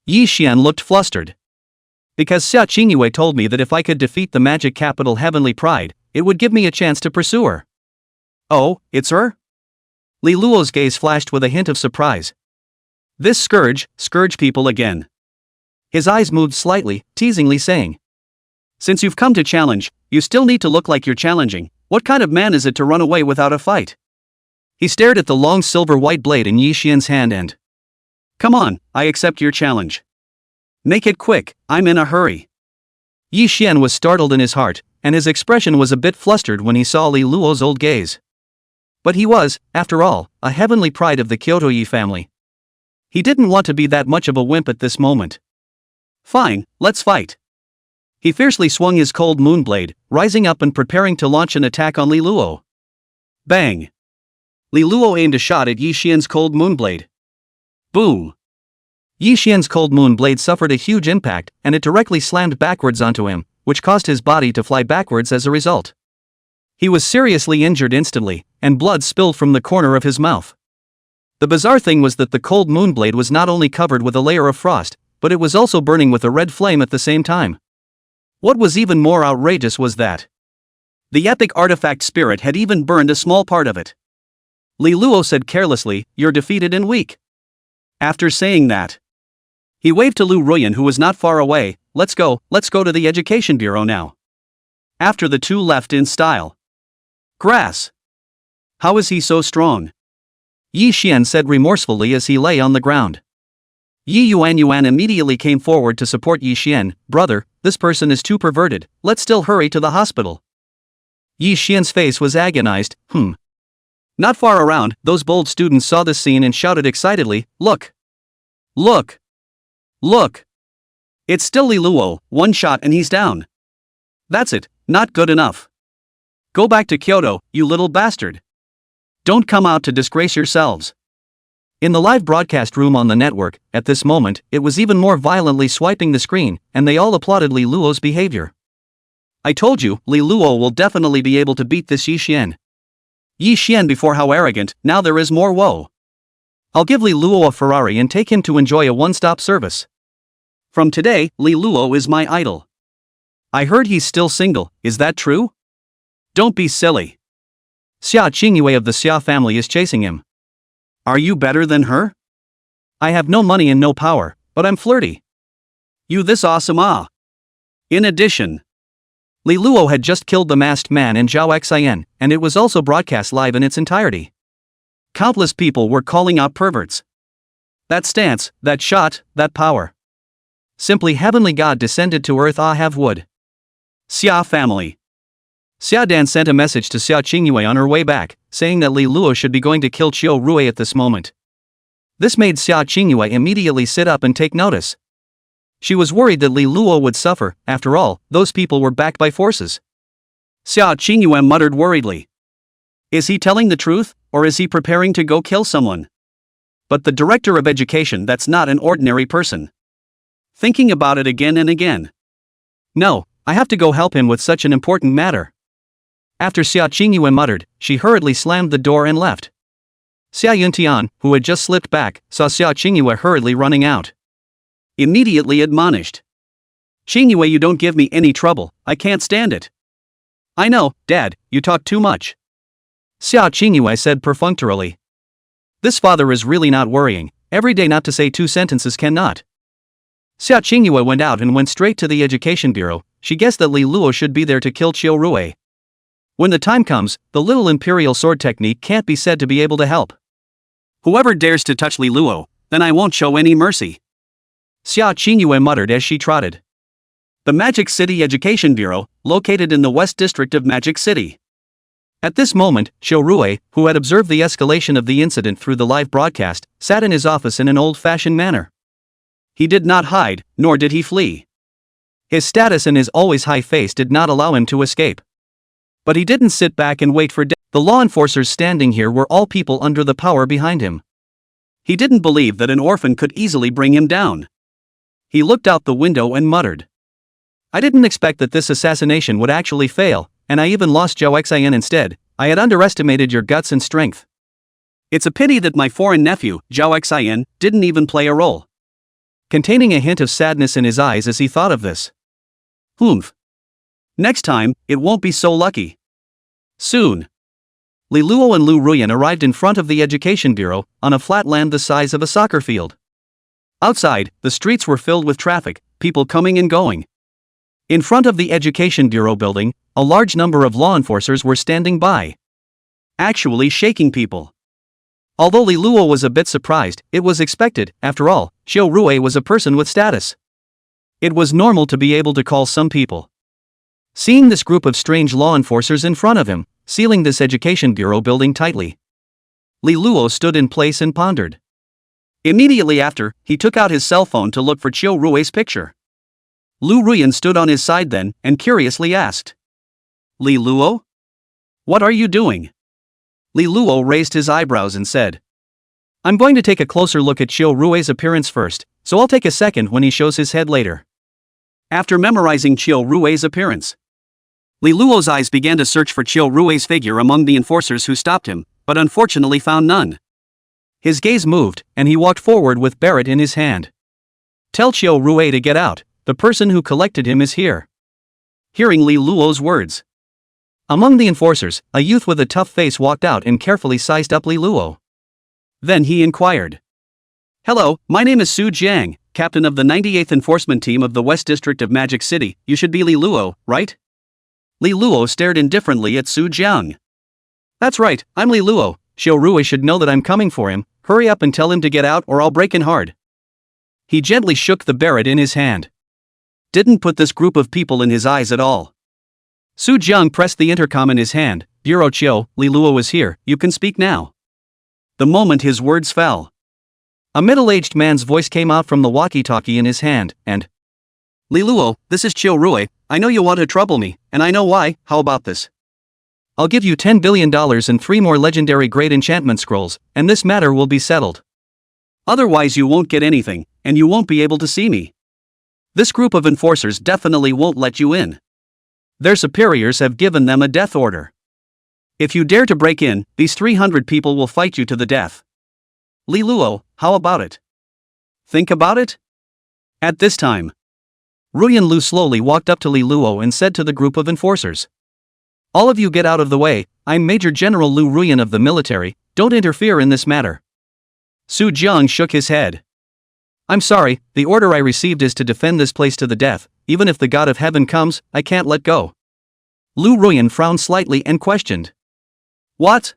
Yi Xian looked flustered. Because Xia Qingyue told me that if I could defeat the magic capital Heavenly Pride, it would give me a chance to pursue her. Oh, it's her? Li Luo's gaze flashed with a hint of surprise. This scourge people again. His eyes moved slightly, teasingly saying. Since you've come to challenge, you still need to look like you're challenging. What kind of man is it to run away without a fight? He stared at the long silver-white blade in Yi Xian's hand and... Come on, I accept your challenge. Make it quick, I'm in a hurry. Yi Xian was startled in his heart, and his expression was a bit flustered when he saw Li Luo's old gaze. But he was, after all, a heavenly pride of the Kyoto Yi family. He didn't want to be that much of a wimp at this moment. Fine, let's fight. He fiercely swung his cold moon blade, rising up and preparing to launch an attack on Li Luo. Bang! Li Luo aimed a shot at Yi Xian's cold moon blade. Boom! Yi Xian's cold moon blade suffered a huge impact, and it directly slammed backwards onto him, which caused his body to fly backwards as a result. He was seriously injured instantly, and blood spilled from the corner of his mouth. The bizarre thing was that the cold moon blade was not only covered with a layer of frost, but it was also burning with a red flame at the same time. What was even more outrageous was that the epic artifact spirit had even burned a small part of it. Li Luo said carelessly, "You're defeated and weak." After saying that, he waved to Lu Ruyan, who was not far away. Let's go to the education bureau now." After the two left in style. Grass. How is he so strong? Yi Xian said remorsefully as he lay on the ground. Yi Yuan immediately came forward to support Yi Xian. "Brother, this person is too perverted, let's still hurry to the hospital." Yi Xian's face was agonized. Not far around, those bold students saw this scene and shouted excitedly, "Look! Look! Look! It's still Li Luo, one shot and he's down. That's it, not good enough. Go back to Kyoto, you little bastard. Don't come out to disgrace yourselves." In the live broadcast room on the network, at this moment, it was even more violently swiping the screen, and they all applauded Li Luo's behavior. "I told you, Li Luo will definitely be able to beat this Yi Xian. Yi Xian before, how arrogant, now there is more woe. I'll give Li Luo a Ferrari and take him to enjoy a one-stop service. From today, Li Luo is my idol. I heard he's still single, is that true? Don't be silly. Xia Qingyue of the Xia family is chasing him. Are you better than her? I have no money and no power, but I'm flirty. You this awesome In addition, Li Luo had just killed the masked man in Zhao Xian, and it was also broadcast live in its entirety. Countless people were calling out perverts. That stance, that shot, that power. Simply heavenly God descended to earth. Have wood. Xia family. Xia Dan sent a message to Xia Qingyue on her way back, saying that Li Luo should be going to kill Qiu Rui at this moment. This made Xia Qingyue immediately sit up and take notice. She was worried that Li Luo would suffer. After all, those people were backed by forces. Xia Qingyue muttered worriedly. Is he telling the truth, or is he preparing to go kill someone? But the director of education, that's not an ordinary person. Thinking about it again and again. No, I have to go help him with such an important matter. After Xia Qingyue muttered, she hurriedly slammed the door and left. Xia Yuntian, who had just slipped back, saw Xia Qingyue hurriedly running out. Immediately admonished. Qingyue, you don't give me any trouble, I can't stand it. I know, Dad, you talk too much. Xia Qingyue said perfunctorily. This father is really not worrying, every day not to say two sentences cannot. Xia Qingyue went out and went straight to the education bureau. She guessed that Li Luo should be there to kill Qiu Rui. When the time comes, the little imperial sword technique can't be said to be able to help. Whoever dares to touch Li Luo, then I won't show any mercy. Xia Qingyue muttered as she trotted. The Magic City Education Bureau, located in the West District of Magic City. At this moment, Qiu Rui, who had observed the escalation of the incident through the live broadcast, sat in his office in an old-fashioned manner. He did not hide, nor did he flee. His status and his always high face did not allow him to escape. But he didn't sit back and wait for death. The law enforcers standing here were all people under the power behind him. He didn't believe that an orphan could easily bring him down. He looked out the window and muttered. I didn't expect that this assassination would actually fail, and I even lost Zhao Xian instead. I had underestimated your guts and strength. It's a pity that my foreign nephew, Zhao Xian, didn't even play a role. Containing a hint of sadness in his eyes as he thought of this. Next time, it won't be so lucky. Soon. Li Luo and Lu Ruyan arrived in front of the Education Bureau, on a flat land the size of a soccer field. Outside, the streets were filled with traffic, people coming and going. In front of the Education Bureau building, a large number of law enforcers were standing by. Actually shaking people. Although Li Luo was a bit surprised, it was expected. After all, Qiu Rui was a person with status. It was normal to be able to call some people. Seeing this group of strange law enforcers in front of him, sealing this Education Bureau building tightly, Li Luo stood in place and pondered. Immediately after, he took out his cell phone to look for Qiu Rui's picture. Lu Ruyan stood on his side then, and curiously asked. Li Luo? What are you doing? Li Luo raised his eyebrows and said. I'm going to take a closer look at Qiu Rui's appearance first, so I'll take a second when he shows his head later. After memorizing Qiu Rui's appearance, Li Luo's eyes began to search for Qiu Rui's figure among the enforcers who stopped him, but unfortunately found none. His gaze moved, and he walked forward with Barrett in his hand. Tell Qiu Rui to get out, the person who collected him is here. hearing Li Luo's words. Among the enforcers, a youth with a tough face walked out and carefully sized up Li Luo. Then he inquired. Hello, my name is Su Jiang, captain of the 98th Enforcement Team of the West District of Magic City. You should be Li Luo, right? Li Luo stared indifferently at Su Jiang. That's right, I'm Li Luo. Xiaorui should know that I'm coming for him. Hurry up and tell him to get out or I'll break in hard. He gently shook the Barrett in his hand. Didn't put this group of people in his eyes at all. Su Jiang pressed the intercom in his hand. Bureau Chiu, Li Luo is here, you can speak now. The moment his words fell, a middle-aged man's voice came out from the walkie-talkie in his hand, and Li Luo, this is Xiaorui. I know you want to trouble me, and I know why. How about this? I'll give you $10 billion and 3 more legendary great enchantment scrolls, and this matter will be settled. Otherwise you won't get anything, and you won't be able to see me. This group of enforcers definitely won't let you in. Their superiors have given them a death order. If you dare to break in, these 300 people will fight you to the death. Li Luo, how about it? Think about it? At this time, Ruyan Lu slowly walked up to Li Luo and said to the group of enforcers. All of you get out of the way, I'm Major General Lu Ruyan of the military, don't interfere in this matter. Su Jiang shook his head. I'm sorry, the order I received is to defend this place to the death, even if the god of heaven comes, I can't let go. Lu Ruyan frowned slightly and questioned. What?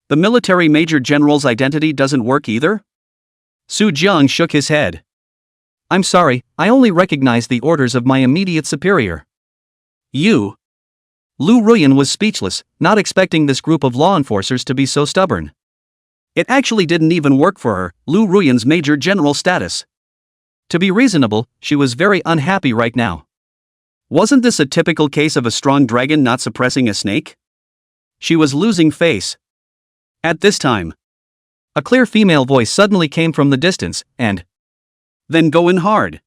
The military major general's identity doesn't work either? Su Jiang shook his head. I'm sorry, I only recognize the orders of my immediate superior. You? Lu Ruyan was speechless, not expecting this group of law enforcers to be so stubborn. It actually didn't even work for her, Lu Ruyan's major general status. To be reasonable, she was very unhappy right now. Wasn't this a typical case of a strong dragon not suppressing a snake? She was losing face. At this time, a clear female voice suddenly came from the distance, and then go in hard.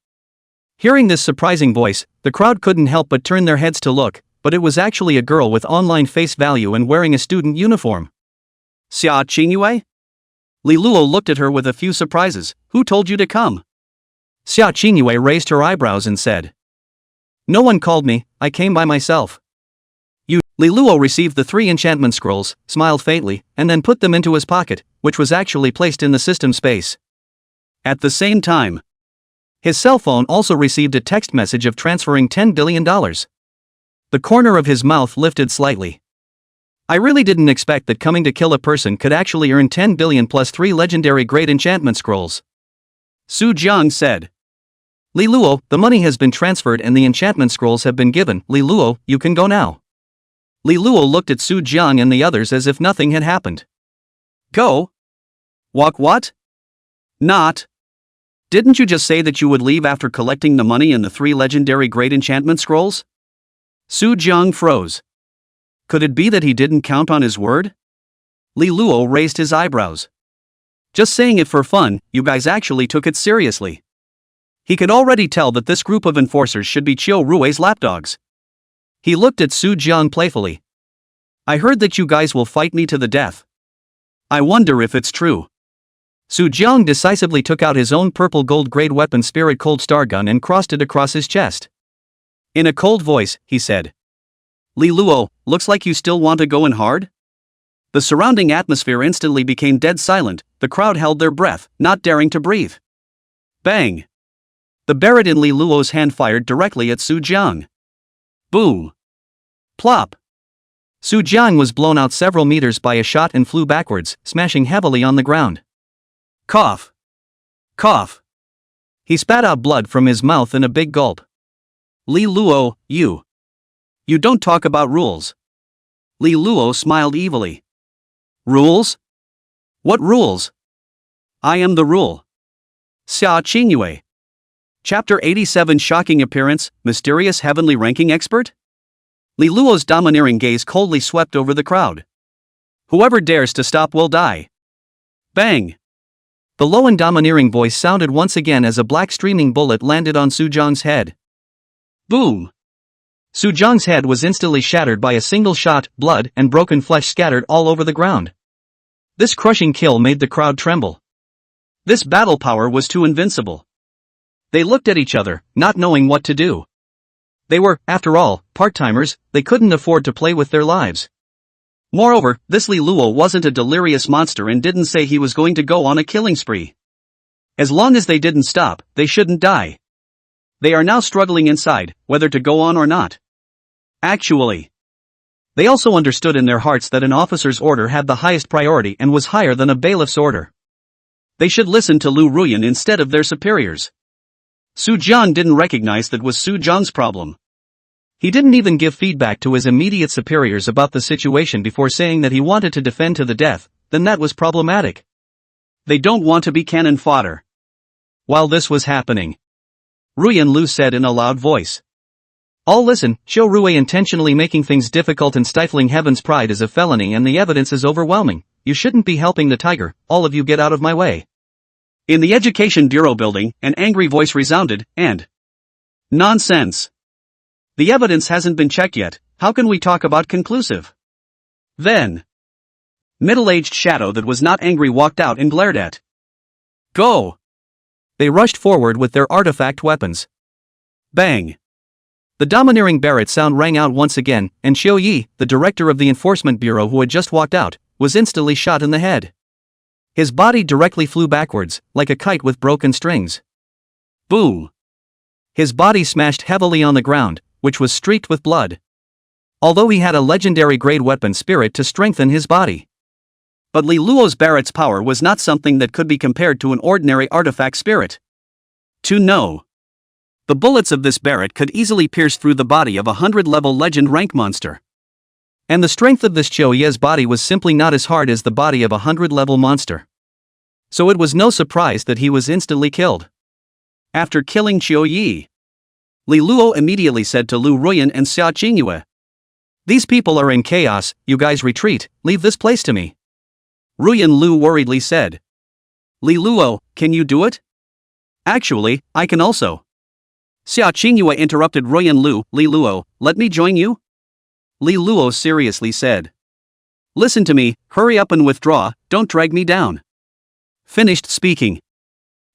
Hearing this surprising voice, the crowd couldn't help but turn their heads to look, but it was actually a girl with online face value and wearing a student uniform. Xia Qingyue? Li Luo looked at her with a few surprises. Who told you to come? Xia Qingyue raised her eyebrows and said. No one called me, I came by myself. Li Luo received the 3 enchantment scrolls, smiled faintly, and then put them into his pocket, which was actually placed in the system space. At the same time, his cell phone also received a text message of transferring $10 billion. The corner of his mouth lifted slightly. I really didn't expect that coming to kill a person could actually earn 10 billion plus 3 legendary great enchantment scrolls. Su Jiang said. Li Luo, the money has been transferred and the enchantment scrolls have been given. Li Luo, you can go now. Li Luo looked at Su Jiang and the others as if nothing had happened. Go? Walk what? Not. Didn't you just say that you would leave after collecting the money and the 3 legendary great enchantment scrolls? Su Jiang froze. Could it be that he didn't count on his word? Li Luo raised his eyebrows. Just saying it for fun, you guys actually took it seriously. He could already tell that this group of enforcers should be Qiurui's lapdogs. He looked at Su Jiang playfully. I heard that you guys will fight me to the death. I wonder if it's true. Su Jiang decisively took out his own purple gold grade weapon Spirit Cold Star Gun and crossed it across his chest. In a cold voice, he said. Li Luo, looks like you still want to go in hard? The surrounding atmosphere instantly became dead silent, the crowd held their breath, not daring to breathe. Bang! The Barrett in Li Luo's hand fired directly at Su Jiang. Boom! Plop! Su Jiang was blown out several meters by a shot and flew backwards, smashing heavily on the ground. Cough! Cough! He spat out blood from his mouth in a big gulp. Li Luo, you don't talk about rules. Li Luo smiled evilly. Rules? What rules? I am the rule. Xia Qingyue. Chapter 87 Shocking Appearance, Mysterious Heavenly Ranking Expert? Li Luo's domineering gaze coldly swept over the crowd. Whoever dares to stop will die. Bang! The low and domineering voice sounded once again as a black streaming bullet landed on Su Jiang's head. Boom! Su Jiang's head was instantly shattered by a single shot, blood and broken flesh scattered all over the ground. This crushing kill made the crowd tremble. This battle power was too invincible. They looked at each other, not knowing what to do. They were, after all, part-timers, they couldn't afford to play with their lives. Moreover, this Li Luo wasn't a delirious monster and didn't say he was going to go on a killing spree. As long as they didn't stop, they shouldn't die. They are now struggling inside, whether to go on or not. Actually, they also understood in their hearts that an officer's order had the highest priority and was higher than a bailiff's order. They should listen to Lu Ruyan instead of their superiors. Su Jian didn't recognize that was Su Jian's problem. He didn't even give feedback to his immediate superiors about the situation before saying that he wanted to defend to the death, then that was problematic. They don't want to be cannon fodder. While this was happening, Ruyan Lu said in a loud voice. All listen, Xiao Rui intentionally making things difficult and stifling Heaven's pride is a felony and the evidence is overwhelming. You shouldn't be helping the tiger, all of you get out of my way. In the Education Bureau building, an angry voice resounded, and nonsense. The evidence hasn't been checked yet, how can we talk about conclusive? Then, middle-aged shadow that was not angry walked out and glared at. Go! They rushed forward with their artifact weapons. Bang! The domineering Barrett sound rang out once again, and Xiao Yi, the director of the Enforcement Bureau who had just walked out, was instantly shot in the head. His body directly flew backwards, like a kite with broken strings. Boom! His body smashed heavily on the ground, which was streaked with blood. Although he had a legendary grade weapon spirit to strengthen his body. But Li Luo's Barrett's power was not something that could be compared to an ordinary artifact spirit. To know. The bullets of this Barrett could easily pierce through the body of a 100-level legend rank monster. And the strength of this Qiu Ye's body was simply not as hard as the body of a 100-level monster. So it was no surprise that he was instantly killed. After killing Qiu Yi, Li Luo immediately said to Lu Ruyan and Xia Qingyue, "These people are in chaos, you guys retreat, leave this place to me." Ruyan Lu worriedly said. "Li Luo, can you do it?" "Actually, I can also." Xia Qingyue interrupted Ruyan Lu. "Li Luo, let me join you?" Li Luo seriously said. "Listen to me, hurry up and withdraw, don't drag me down." Finished speaking.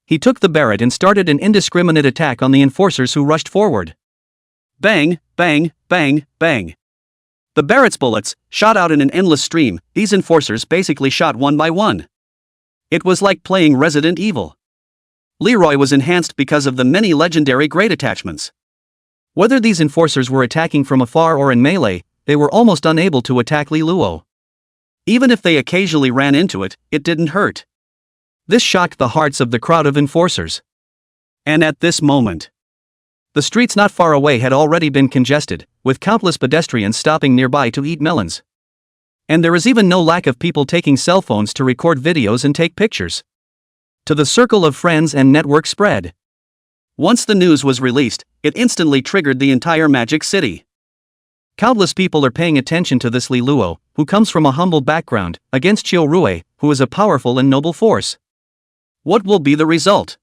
He took the Barrett and started an indiscriminate attack on the enforcers who rushed forward. Bang, bang, bang, bang. The Barrett's bullets shot out in an endless stream. These enforcers basically shot one by one. It was like playing Resident Evil. Leroy was enhanced because of the many legendary grade attachments. Whether these enforcers were attacking from afar or in melee, they were almost unable to attack Li Luo. Even if they occasionally ran into it, it didn't hurt. This shocked the hearts of the crowd of enforcers. And at this moment, the streets not far away had already been congested, with countless pedestrians stopping nearby to eat melons. And there is even no lack of people taking cell phones to record videos and take pictures. To the circle of friends and network spread. Once the news was released, it instantly triggered the entire Magic City. Countless people are paying attention to this Li Luo, who comes from a humble background, against Qiu Rui, who is a powerful and noble force. What will be the result?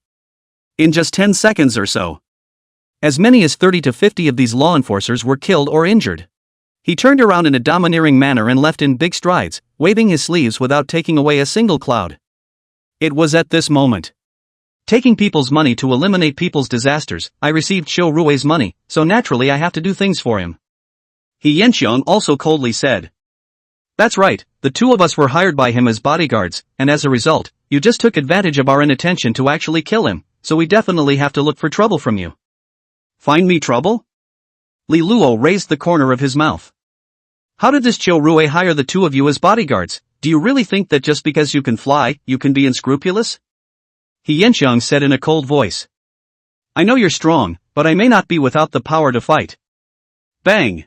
In just 10 seconds or so, as many as 30 to 50 of these law enforcers were killed or injured. He turned around in a domineering manner and left in big strides, waving his sleeves without taking away a single cloud. It was at this moment. Taking people's money to eliminate people's disasters, I received Qiu Rui's money, so naturally I have to do things for him. He Yanxiang also coldly said. That's right, the two of us were hired by him as bodyguards, and as a result, you just took advantage of our inattention to actually kill him, so we definitely have to look for trouble from you. Find me trouble? Li Luo raised the corner of his mouth. How did this Qiu Rui hire the two of you as bodyguards? Do you really think that just because you can fly, you can be unscrupulous? He Yanxiang said in a cold voice. I know you're strong, but I may not be without the power to fight. Bang!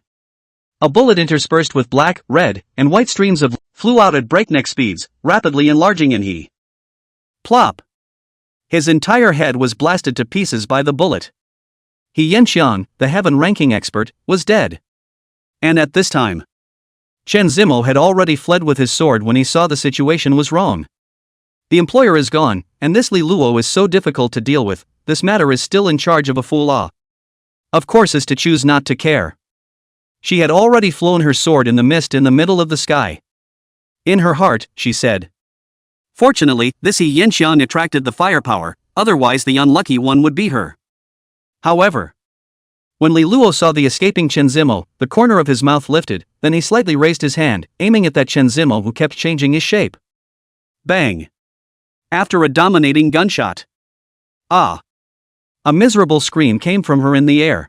A bullet interspersed with black, red, and white streams of flew out at breakneck speeds, rapidly enlarging in he. Plop! His entire head was blasted to pieces by the bullet. He Yanxiang, the heaven-ranking expert, was dead. And at this time, Chen Zimo had already fled with his sword when he saw the situation was wrong. The employer is gone, and this Li Luo is so difficult to deal with, this matter is still in charge of a fool law. Of course is to choose not to care. She had already flown her sword in the mist in the middle of the sky. In her heart, she said. Fortunately, this He Yanxiang attracted the firepower, otherwise the unlucky one would be her. However, When Li Luo saw the escaping Chen Zimo, the corner of his mouth lifted, then he slightly raised his hand, aiming at that Chen Zimo who kept changing his shape. Bang! After a dominating gunshot. Ah! A miserable scream came from her in the air.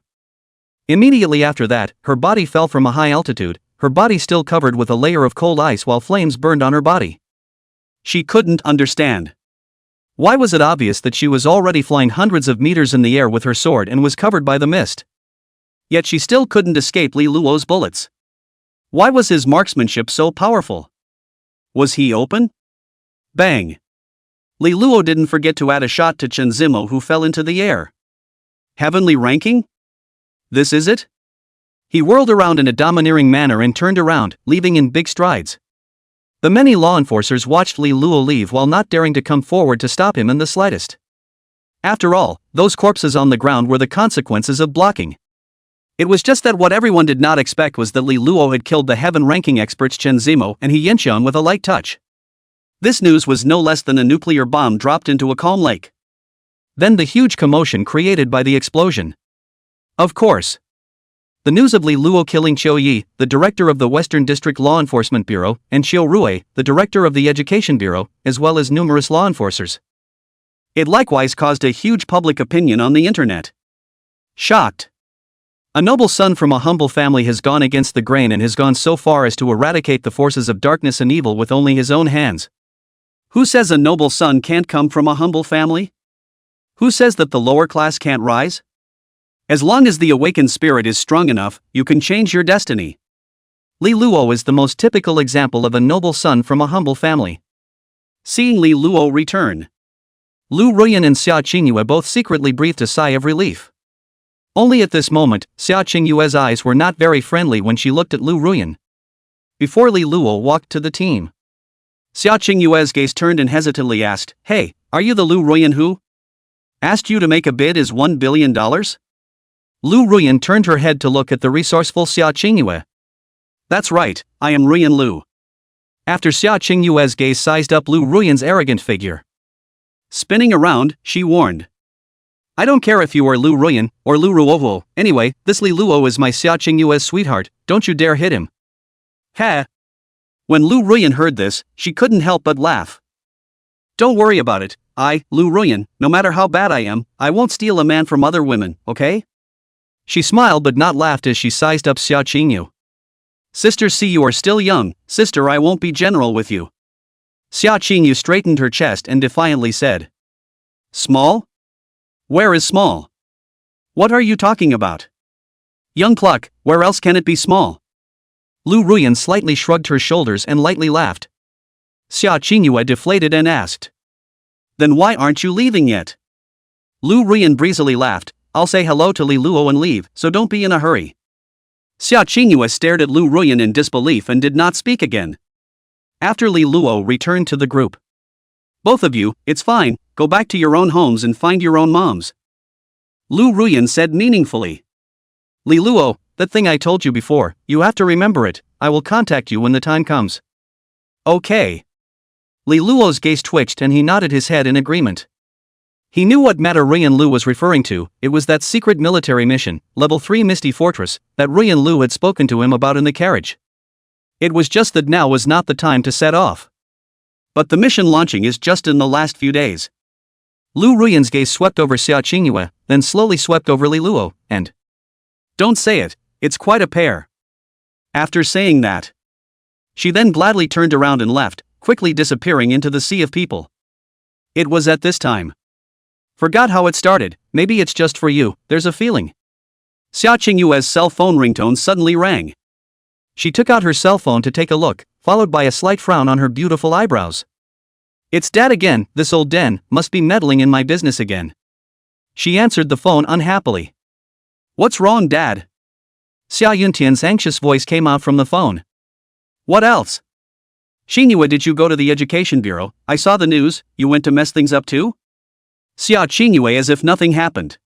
Immediately after that, her body fell from a high altitude, her body still covered with a layer of cold ice while flames burned on her body. She couldn't understand. Why was it obvious that she was already flying hundreds of meters in the air with her sword and was covered by the mist? Yet she still couldn't escape Li Luo's bullets. Why was his marksmanship so powerful? Was he open? Bang! Li Luo didn't forget to add a shot to Chen Zimo who fell into the air. Heavenly ranking? This is it? He whirled around in a domineering manner and turned around, leaving in big strides. The many law enforcers watched Li Luo leave while not daring to come forward to stop him in the slightest. After all, those corpses on the ground were the consequences of blocking. It was just that what everyone did not expect was that Li Luo had killed the heaven-ranking experts Chen Zimo and He Yanxian with a light touch. This news was no less than a nuclear bomb dropped into a calm lake. Then the huge commotion created by the explosion. Of course. The news of Li Luo killing Qiu Yi, the director of the Western District Law Enforcement Bureau, and Qiu Rui, the director of the Education Bureau, as well as numerous law enforcers. It likewise caused a huge public opinion on the internet. Shocked. A noble son from a humble family has gone against the grain and has gone so far as to eradicate the forces of darkness and evil with only his own hands. Who says a noble son can't come from a humble family? Who says that the lower class can't rise? As long as the awakened spirit is strong enough, you can change your destiny. Li Luo is the most typical example of a noble son from a humble family. Seeing Li Luo return, Lu Ruyan and Xia Qingyue both secretly breathed a sigh of relief. Only at this moment, Xia Qingyue's eyes were not very friendly when she looked at Lu Ruyan. Before Li Luo walked to the team, Xia Qingyue's gaze turned and hesitantly asked, "Hey, are you the Lu Ruyan who asked you to make a bid is $1 billion? Lu Ruyan turned her head to look at the resourceful Xia Qingyue. "That's right, I am Ruyan Lu." After Xia Qingyue's gaze sized up Lu Ruyan's arrogant figure, spinning around, she warned, "I don't care if you are Lu Ruyan or Lu Ruohuo, anyway, this Li Luo is my Xia Qingyue's sweetheart, don't you dare hit him." "Heh." When Lu Ruyan heard this, she couldn't help but laugh. "Don't worry about it, Lu Ruyan, no matter how bad I am, I won't steal a man from other women, okay?" She smiled but not laughed as she sized up Xia Qingyu. "Sister, see, you are still young, sister, I won't be general with you." Xia Qingyu straightened her chest and defiantly said, "Small? Where is small? What are you talking about? Young pluck, where else can it be small?" Lu Ruyan slightly shrugged her shoulders and lightly laughed. Xia Qingyue deflated and asked, "Then why aren't you leaving yet?" Lu Ruyan breezily laughed, "I'll say hello to Li Luo and leave, so don't be in a hurry." Xia Qingyue stared at Lu Ruyan in disbelief and did not speak again. After Li Luo returned to the group, "Both of you, it's fine, go back to your own homes and find your own moms," Lu Ruyan said meaningfully. "Li Luo, that thing I told you before, you have to remember it, I will contact you when the time comes." "Okay." Li Luo's gaze twitched and he nodded his head in agreement. He knew what matter Ruyan Lu was referring to, it was that secret military mission, Level 3 Misty Fortress, that Ruyan Lu had spoken to him about in the carriage. It was just that now was not the time to set off. But the mission launching is just in the last few days. Lu Ruyan's gaze swept over Xia Qingyue, then slowly swept over Li Luo, and "Don't say it, it's quite a pair." After saying that, she then gladly turned around and left, quickly disappearing into the sea of people. It was at this time. Forgot how it started, maybe it's just for you, there's a feeling. Xia Qingyue's cell phone ringtone suddenly rang. She took out her cell phone to take a look, followed by a slight frown on her beautiful eyebrows. "It's Dad again, this old den, must be meddling in my business again." She answered the phone unhappily. "What's wrong, Dad?" Xia Yuntian's anxious voice came out from the phone. "What else?" "Qingyue, did you go to the Education Bureau? I saw the news, you went to mess things up too?" Xia Qingyue as if nothing happened.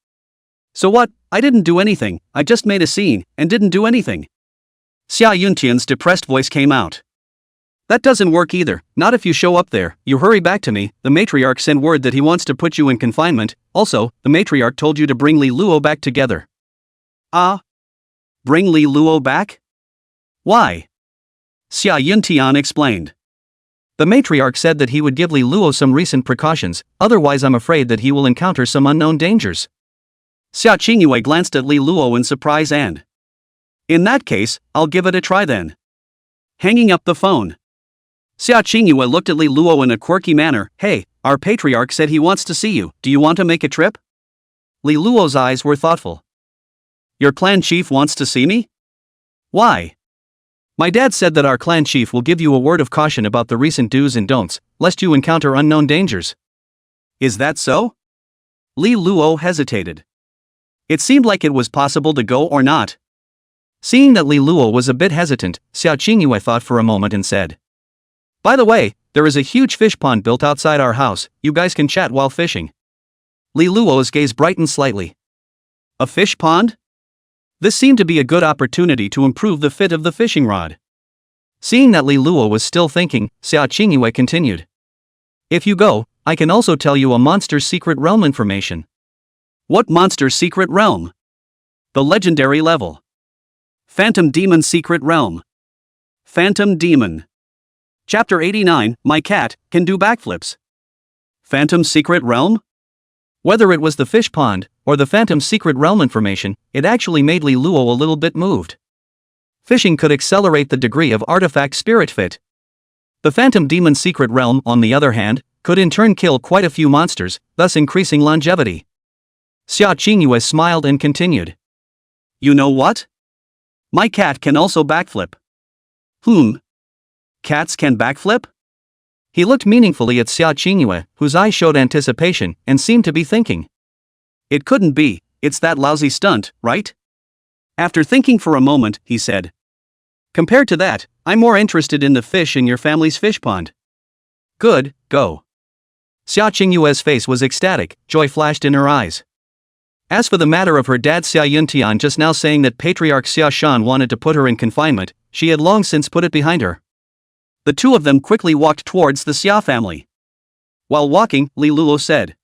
"So what, I didn't do anything, I just made a scene, and didn't do anything." Xia Yuntian's depressed voice came out. "That doesn't work either, not if you show up there, you hurry back to me, the matriarch sent word that he wants to put you in confinement, also, the matriarch told you to bring Li Luo back together." Ah? Bring Li Luo back? Why? Xia Yuntian explained. The matriarch said that he would give Li Luo some recent precautions, otherwise I'm afraid that he will encounter some unknown dangers. Xia Qingyue glanced at Li Luo in surprise and. In that case, I'll give it a try then. Hanging up the phone. Xia Qingyue looked at Li Luo in a quirky manner. Hey, our patriarch said he wants to see you. Do you want to make a trip? Li Luo's eyes were thoughtful. Your clan chief wants to see me? Why? My dad said that our clan chief will give you a word of caution about the recent do's and don'ts, lest you encounter unknown dangers. Is that so? Li Luo hesitated. It seemed like it was possible to go or not. Seeing that Li Luo was a bit hesitant, Xia Qingyue thought for a moment and said, By the way, there is a huge fish pond built outside our house, you guys can chat while fishing. Li Luo's gaze brightened slightly. A fish pond? This seemed to be a good opportunity to improve the fit of the fishing rod. Seeing that Li Luo was still thinking, Xia Qingyue continued. If you go, I can also tell you a monster's secret realm information. What monster's secret realm? The legendary level. Phantom Demon Secret Realm. Phantom Demon. Chapter 89, My cat can do backflips. Phantom Secret Realm? Whether it was the fish pond, or the Phantom Secret Realm information, it actually made Li Luo a little bit moved. Fishing could accelerate the degree of artifact spirit fit. The Phantom Demon Secret Realm, on the other hand, could in turn kill quite a few monsters, thus increasing longevity. Xia Qingyue smiled and continued. You know what? My cat can also backflip. Cats can backflip? He looked meaningfully at Xia Qingyue, whose eyes showed anticipation, and seemed to be thinking. It couldn't be, it's that lousy stunt, right? After thinking for a moment, he said. Compared to that, I'm more interested in the fish in your family's fish pond. Good, go. Xia Qingyue's face was ecstatic, joy flashed in her eyes. As for the matter of her dad Xia Yuntian just now saying that Patriarch Xia Shan wanted to put her in confinement, she had long since put it behind her. The two of them quickly walked towards the Xia family. While walking, Li Luo said,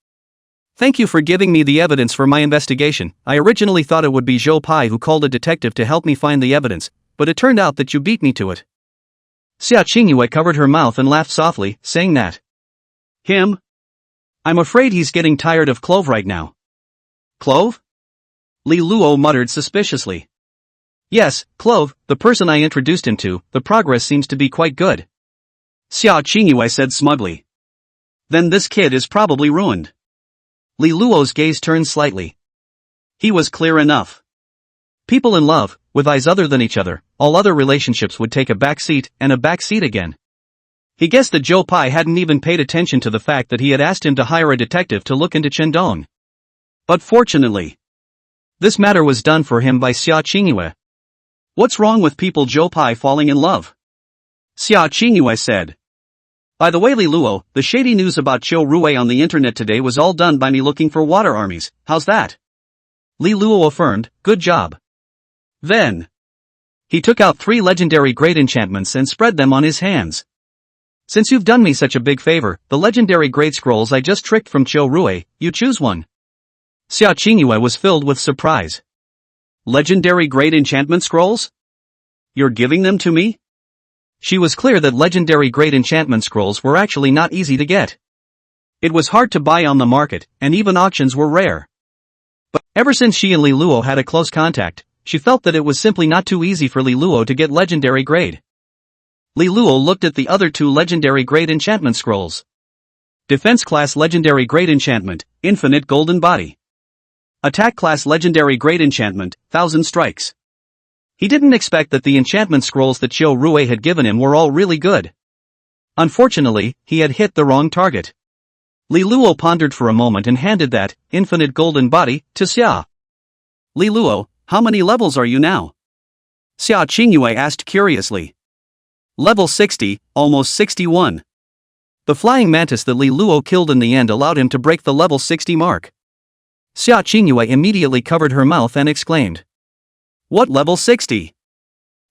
Thank you for giving me the evidence for my investigation. I originally thought it would be Zhou Pai who called a detective to help me find the evidence, but it turned out that you beat me to it. Xia Qingyue covered her mouth and laughed softly, saying that. Him? I'm afraid he's getting tired of Clove right now. Clove? Li Luo muttered suspiciously. Yes, Clove, the person I introduced him to, the progress seems to be quite good. Xia Qingyue said smugly. Then this kid is probably ruined. Li Luo's gaze turned slightly. He was clear enough. People in love, with eyes other than each other, all other relationships would take a back seat, and a back seat again. He guessed that Zhou Pai hadn't even paid attention to the fact that he had asked him to hire a detective to look into Chendong. But fortunately, this matter was done for him by Xia Qingyue. What's wrong with people Zhou Pai falling in love? Xia Qingyue said. By the way, Li Luo, the shady news about Qiu Rui on the internet today was all done by me looking for water armies, how's that? Li Luo affirmed, good job. Then, he took out 3 legendary great enchantments and spread them on his hands. Since you've done me such a big favor, the legendary great scrolls I just tricked from Qiu Rui, you choose one. Xia Qingyue was filled with surprise. Legendary great enchantment scrolls? You're giving them to me? She was clear that legendary great enchantment scrolls were actually not easy to get. It was hard to buy on the market, and even auctions were rare. But ever since she and Li Luo had a close contact, she felt that it was simply not too easy for Li Luo to get legendary grade. Li Luo looked at the other 2 legendary grade enchantment scrolls. Defense class legendary grade enchantment, infinite golden body. Attack class legendary grade enchantment, 1000 strikes. He didn't expect that the enchantment scrolls that Qiu Rui had given him were all really good. Unfortunately, he had hit the wrong target. Li Luo pondered for a moment and handed that infinite golden body to Xia. Li Luo, how many levels are you now? Xia Qingyue asked curiously. Level 60, almost 61. The flying mantis that Li Luo killed in the end allowed him to break the level 60 mark. Xia Qingyue immediately covered her mouth and exclaimed. What level 60?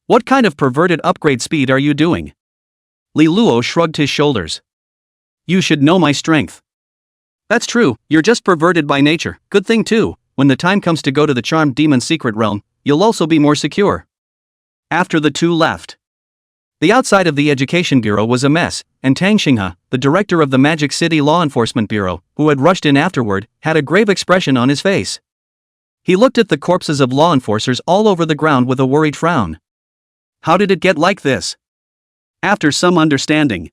What kind of perverted upgrade speed are you doing? Li Luo shrugged his shoulders. You should know my strength. That's true, you're just perverted by nature, good thing too, when the time comes to go to the charmed demon secret realm, you'll also be more secure. After the two left, the outside of the Education Bureau was a mess, and Tang Xinghe, the director of the Magic City Law Enforcement Bureau, who had rushed in afterward, had a grave expression on his face. He looked at the corpses of law enforcers all over the ground with a worried frown. How did it get like this? After some understanding,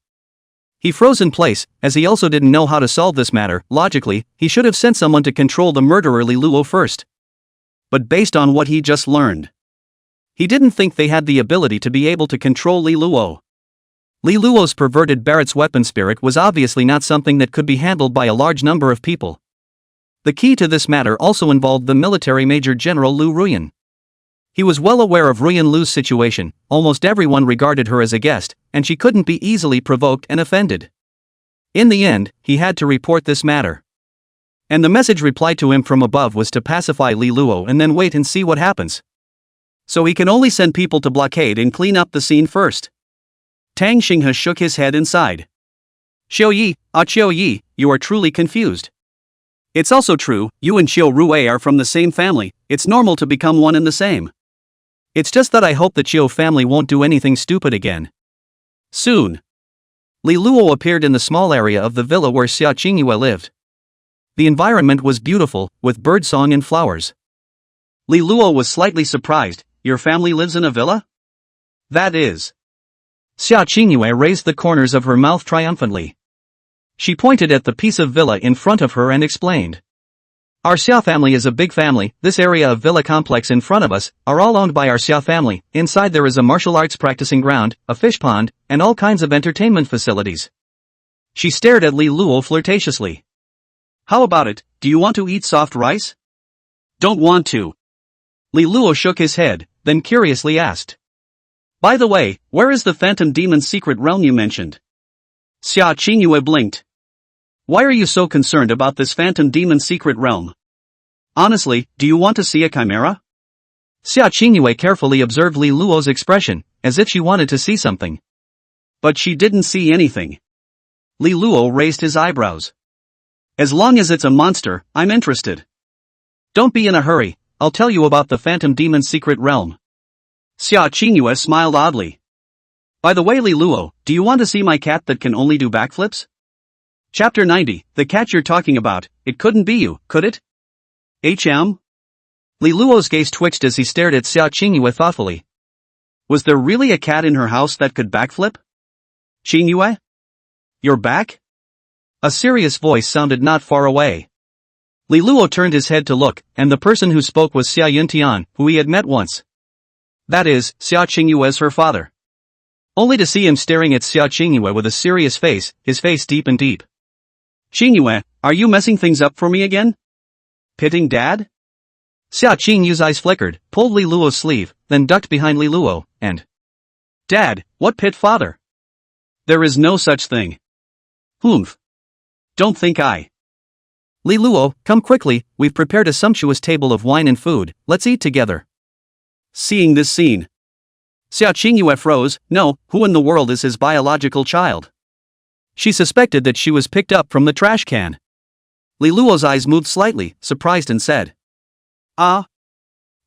he froze in place, as he also didn't know how to solve this matter. Logically, he should have sent someone to control the murderer Li Luo first. But based on what he just learned, he didn't think they had the ability to be able to control Li Luo. Li Luo's perverted Barrett's weapon spirit was obviously not something that could be handled by a large number of people. The key to this matter also involved the military Major General Lu Ruyan. He was well aware of Ruyan Lu's situation. Almost everyone regarded her as a guest, and she couldn't be easily provoked and offended. In the end, he had to report this matter. And the message replied to him from above was to pacify Li Luo and then wait and see what happens. So he can only send people to blockade and clean up the scene first. Tang Xinghe shook his head inside. Xiao Yi, you are truly confused. It's also true, you and Xiao Rue are from the same family. It's normal to become one and the same. It's just that I hope the Qiu family won't do anything stupid again. Soon, Li Luo appeared in the small area of the villa where Xia Qingyue lived. The environment was beautiful, with birdsong and flowers. Li Luo was slightly surprised. Your family lives in a villa? That is. Xia Qingyue raised the corners of her mouth triumphantly. She pointed at the piece of villa in front of her and explained. Our Xia family is a big family. This area of villa complex in front of us are all owned by our Xia family. Inside there is a martial arts practicing ground, a fish pond, and all kinds of entertainment facilities. She stared at Li Luo flirtatiously. How about it, do you want to eat soft rice? Don't want to. Li Luo shook his head, then curiously asked. By the way, where is the phantom demon's secret realm you mentioned? Xia Qingyue blinked. Why are you so concerned about this phantom demon's secret realm? Honestly, do you want to see a chimera? Xia Qingyue carefully observed Li Luo's expression, as if she wanted to see something. But she didn't see anything. Li Luo raised his eyebrows. As long as it's a monster, I'm interested. Don't be in a hurry, I'll tell you about the phantom demon's secret realm. Xia Qingyue smiled oddly. By the way, Li Luo, do you want to see my cat that can only do backflips? Chapter 90, the cat you're talking about, it couldn't be you, could it? HM? Li Luo's gaze twitched as he stared at Xia Qingyue thoughtfully. Was there really a cat in her house that could backflip? Qingyue? You're back? A serious voice sounded not far away. Li Luo turned his head to look, and the person who spoke was Xia Yuntian, who he had met once. That is, Xia Qingyue's her father. Only to see him staring at Xia Qingyue with a serious face, his face deep and deep. Qingyue, are you messing things up for me again? Pitting Dad? Xia Qingyue's eyes flickered, pulled Li Luo's sleeve, then ducked behind Li Luo, and... Dad, what pit father? There is no such thing. Humph. Don't think I. Li Luo, come quickly, we've prepared a sumptuous table of wine and food, let's eat together. Seeing this scene, Xia Qingyue froze. No, who in the world is his biological child? She suspected that she was picked up from the trash can. Li Luo's eyes moved slightly, surprised, and said,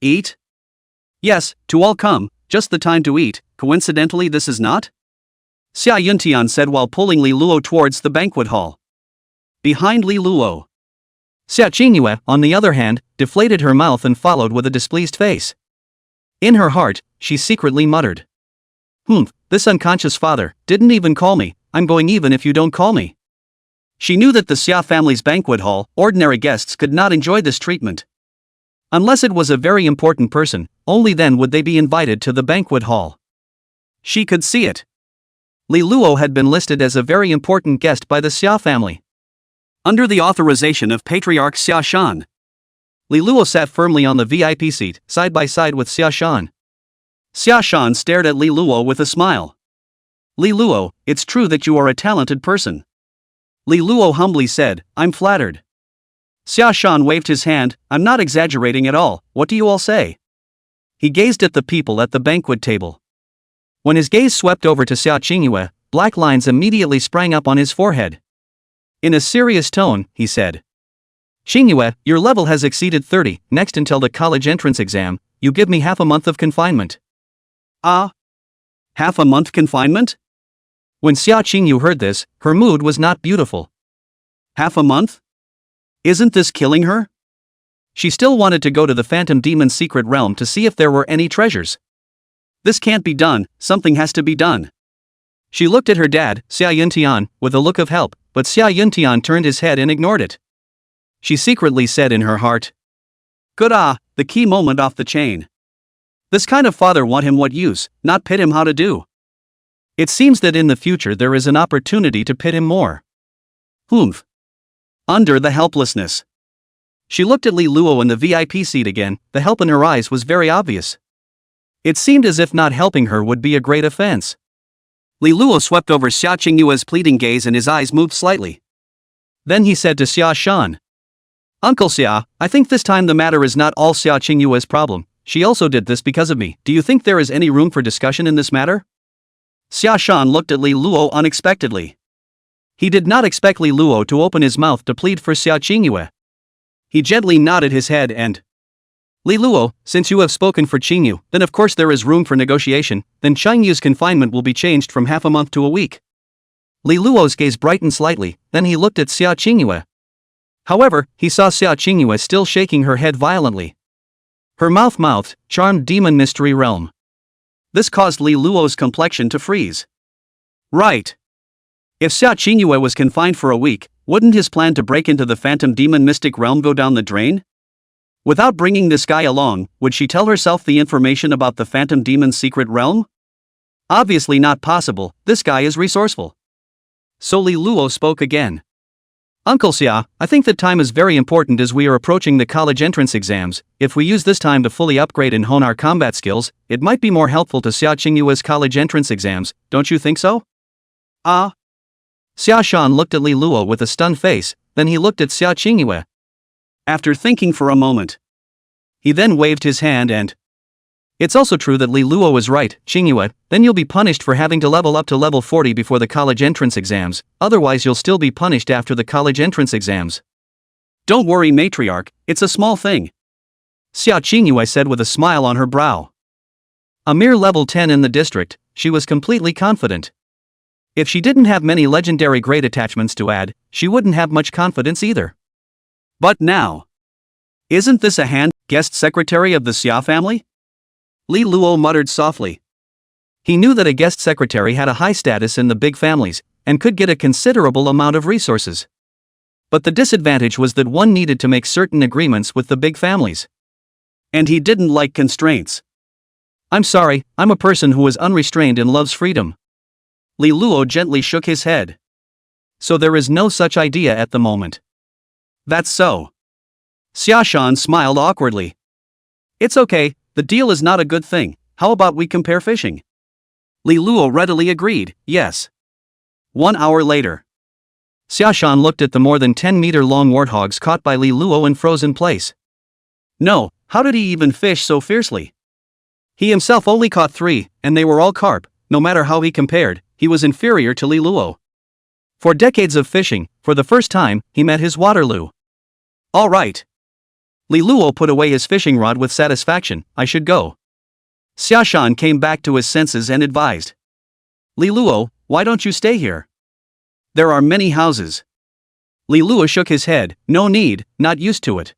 Eat? Yes, to all come, just the time to eat, coincidentally this is not? Xia Yuntian said while pulling Li Luo towards the banquet hall. Behind Li Luo, Xia Qingyue, on the other hand, deflated her mouth and followed with a displeased face. In her heart, she secretly muttered. This unconscious father didn't even call me. I'm going even if you don't call me. She knew that the Xia family's banquet hall, ordinary guests could not enjoy this treatment. Unless it was a very important person, only then would they be invited to the banquet hall. She could see it. Li Luo had been listed as a very important guest by the Xia family. Under the authorization of Patriarch Xia Shan. Li Luo sat firmly on the VIP seat, side by side with Xia Shan. Xia Shan stared at Li Luo with a smile. Li Luo, it's true that you are a talented person. Li Luo humbly said, I'm flattered. Xia Shan waved his hand, I'm not exaggerating at all, what do you all say? He gazed at the people at the banquet table. When his gaze swept over to Xia Qingyue, black lines immediately sprang up on his forehead. In a serious tone, he said. Xingyue, your level has exceeded 30, next until the college entrance exam, you give me half a month of confinement. Ah? Half a month confinement? When Xia Qingyu heard this, her mood was not beautiful. Half a month? Isn't this killing her? She still wanted to go to the Phantom Demon's secret realm to see if there were any treasures. This can't be done, something has to be done. She looked at her dad, Xia Yuntian, with a look of help, but Xia Yuntian turned his head and ignored it. She secretly said in her heart, Good the key moment off the chain. This kind of father want him what use, not pit him how to do. It seems that in the future there is an opportunity to pit him more. Humph. Under the helplessness. She looked at Li Luo in the VIP seat again, the help in her eyes was very obvious. It seemed as if not helping her would be a great offense. Li Luo swept over Xia Qingyue's pleading gaze and his eyes moved slightly. Then he said to Xia Shan, Uncle Xia, I think this time the matter is not all Xia Qingyue's problem. She also did this because of me. Do you think there is any room for discussion in this matter? Xia Shan looked at Li Luo unexpectedly. He did not expect Li Luo to open his mouth to plead for Xia Qingyue. He gently nodded his head and, Li Luo, since you have spoken for Qingyu, then of course there is room for negotiation, then Qingyu's confinement will be changed from half a month to a week. Li Luo's gaze brightened slightly, then he looked at Xia Qingyue. However, he saw Xia Qingyue still shaking her head violently. Her mouth mouthed, Charmed Demon Mystery Realm. This caused Li Luo's complexion to freeze. Right. If Xia Qingyue was confined for a week, wouldn't his plan to break into the Phantom Demon Mystic Realm go down the drain? Without bringing this guy along, would she tell herself the information about the Phantom Demon's secret realm? Obviously not possible, this guy is resourceful. So Li Luo spoke again. Uncle Xia, I think that time is very important as we are approaching the college entrance exams. If we use this time to fully upgrade and hone our combat skills, it might be more helpful to Xia Qingyue's college entrance exams, don't you think so? Xia Shan looked at Li Luo with a stunned face, then he looked at Xia Qingyue. After thinking for a moment, he then waved his hand and, It's also true that Li Luo was right, Qingyue, then you'll be punished for having to level up to level 40 before the college entrance exams, otherwise you'll still be punished after the college entrance exams. Don't worry matriarch, it's a small thing. Xia Qingyue said with a smile on her brow. A mere level 10 in the district, she was completely confident. If she didn't have many legendary grade attachments to add, she wouldn't have much confidence either. But now, isn't this a guest secretary of the Xia family? Li Luo muttered softly. He knew that a guest secretary had a high status in the big families, and could get a considerable amount of resources. But the disadvantage was that one needed to make certain agreements with the big families. And he didn't like constraints. I'm sorry, I'm a person who is unrestrained and loves freedom. Li Luo gently shook his head. So there is no such idea at the moment. That's so. Xia Shan smiled awkwardly. It's okay, the deal is not a good thing, how about we compare fishing? Li Luo readily agreed, yes. 1 hour later. Xia Shan looked at the more than 10-meter-long warthogs caught by Li Luo in frozen place. No, how did he even fish so fiercely? He himself only caught 3, and they were all carp. No matter how he compared, he was inferior to Li Luo. For decades of fishing, for the first time, he met his Waterloo. All right. Li Luo put away his fishing rod with satisfaction. I should go. Xia Shan came back to his senses and advised. Li Luo, why don't you stay here? There are many houses. Li Luo shook his head, no need, not used to it.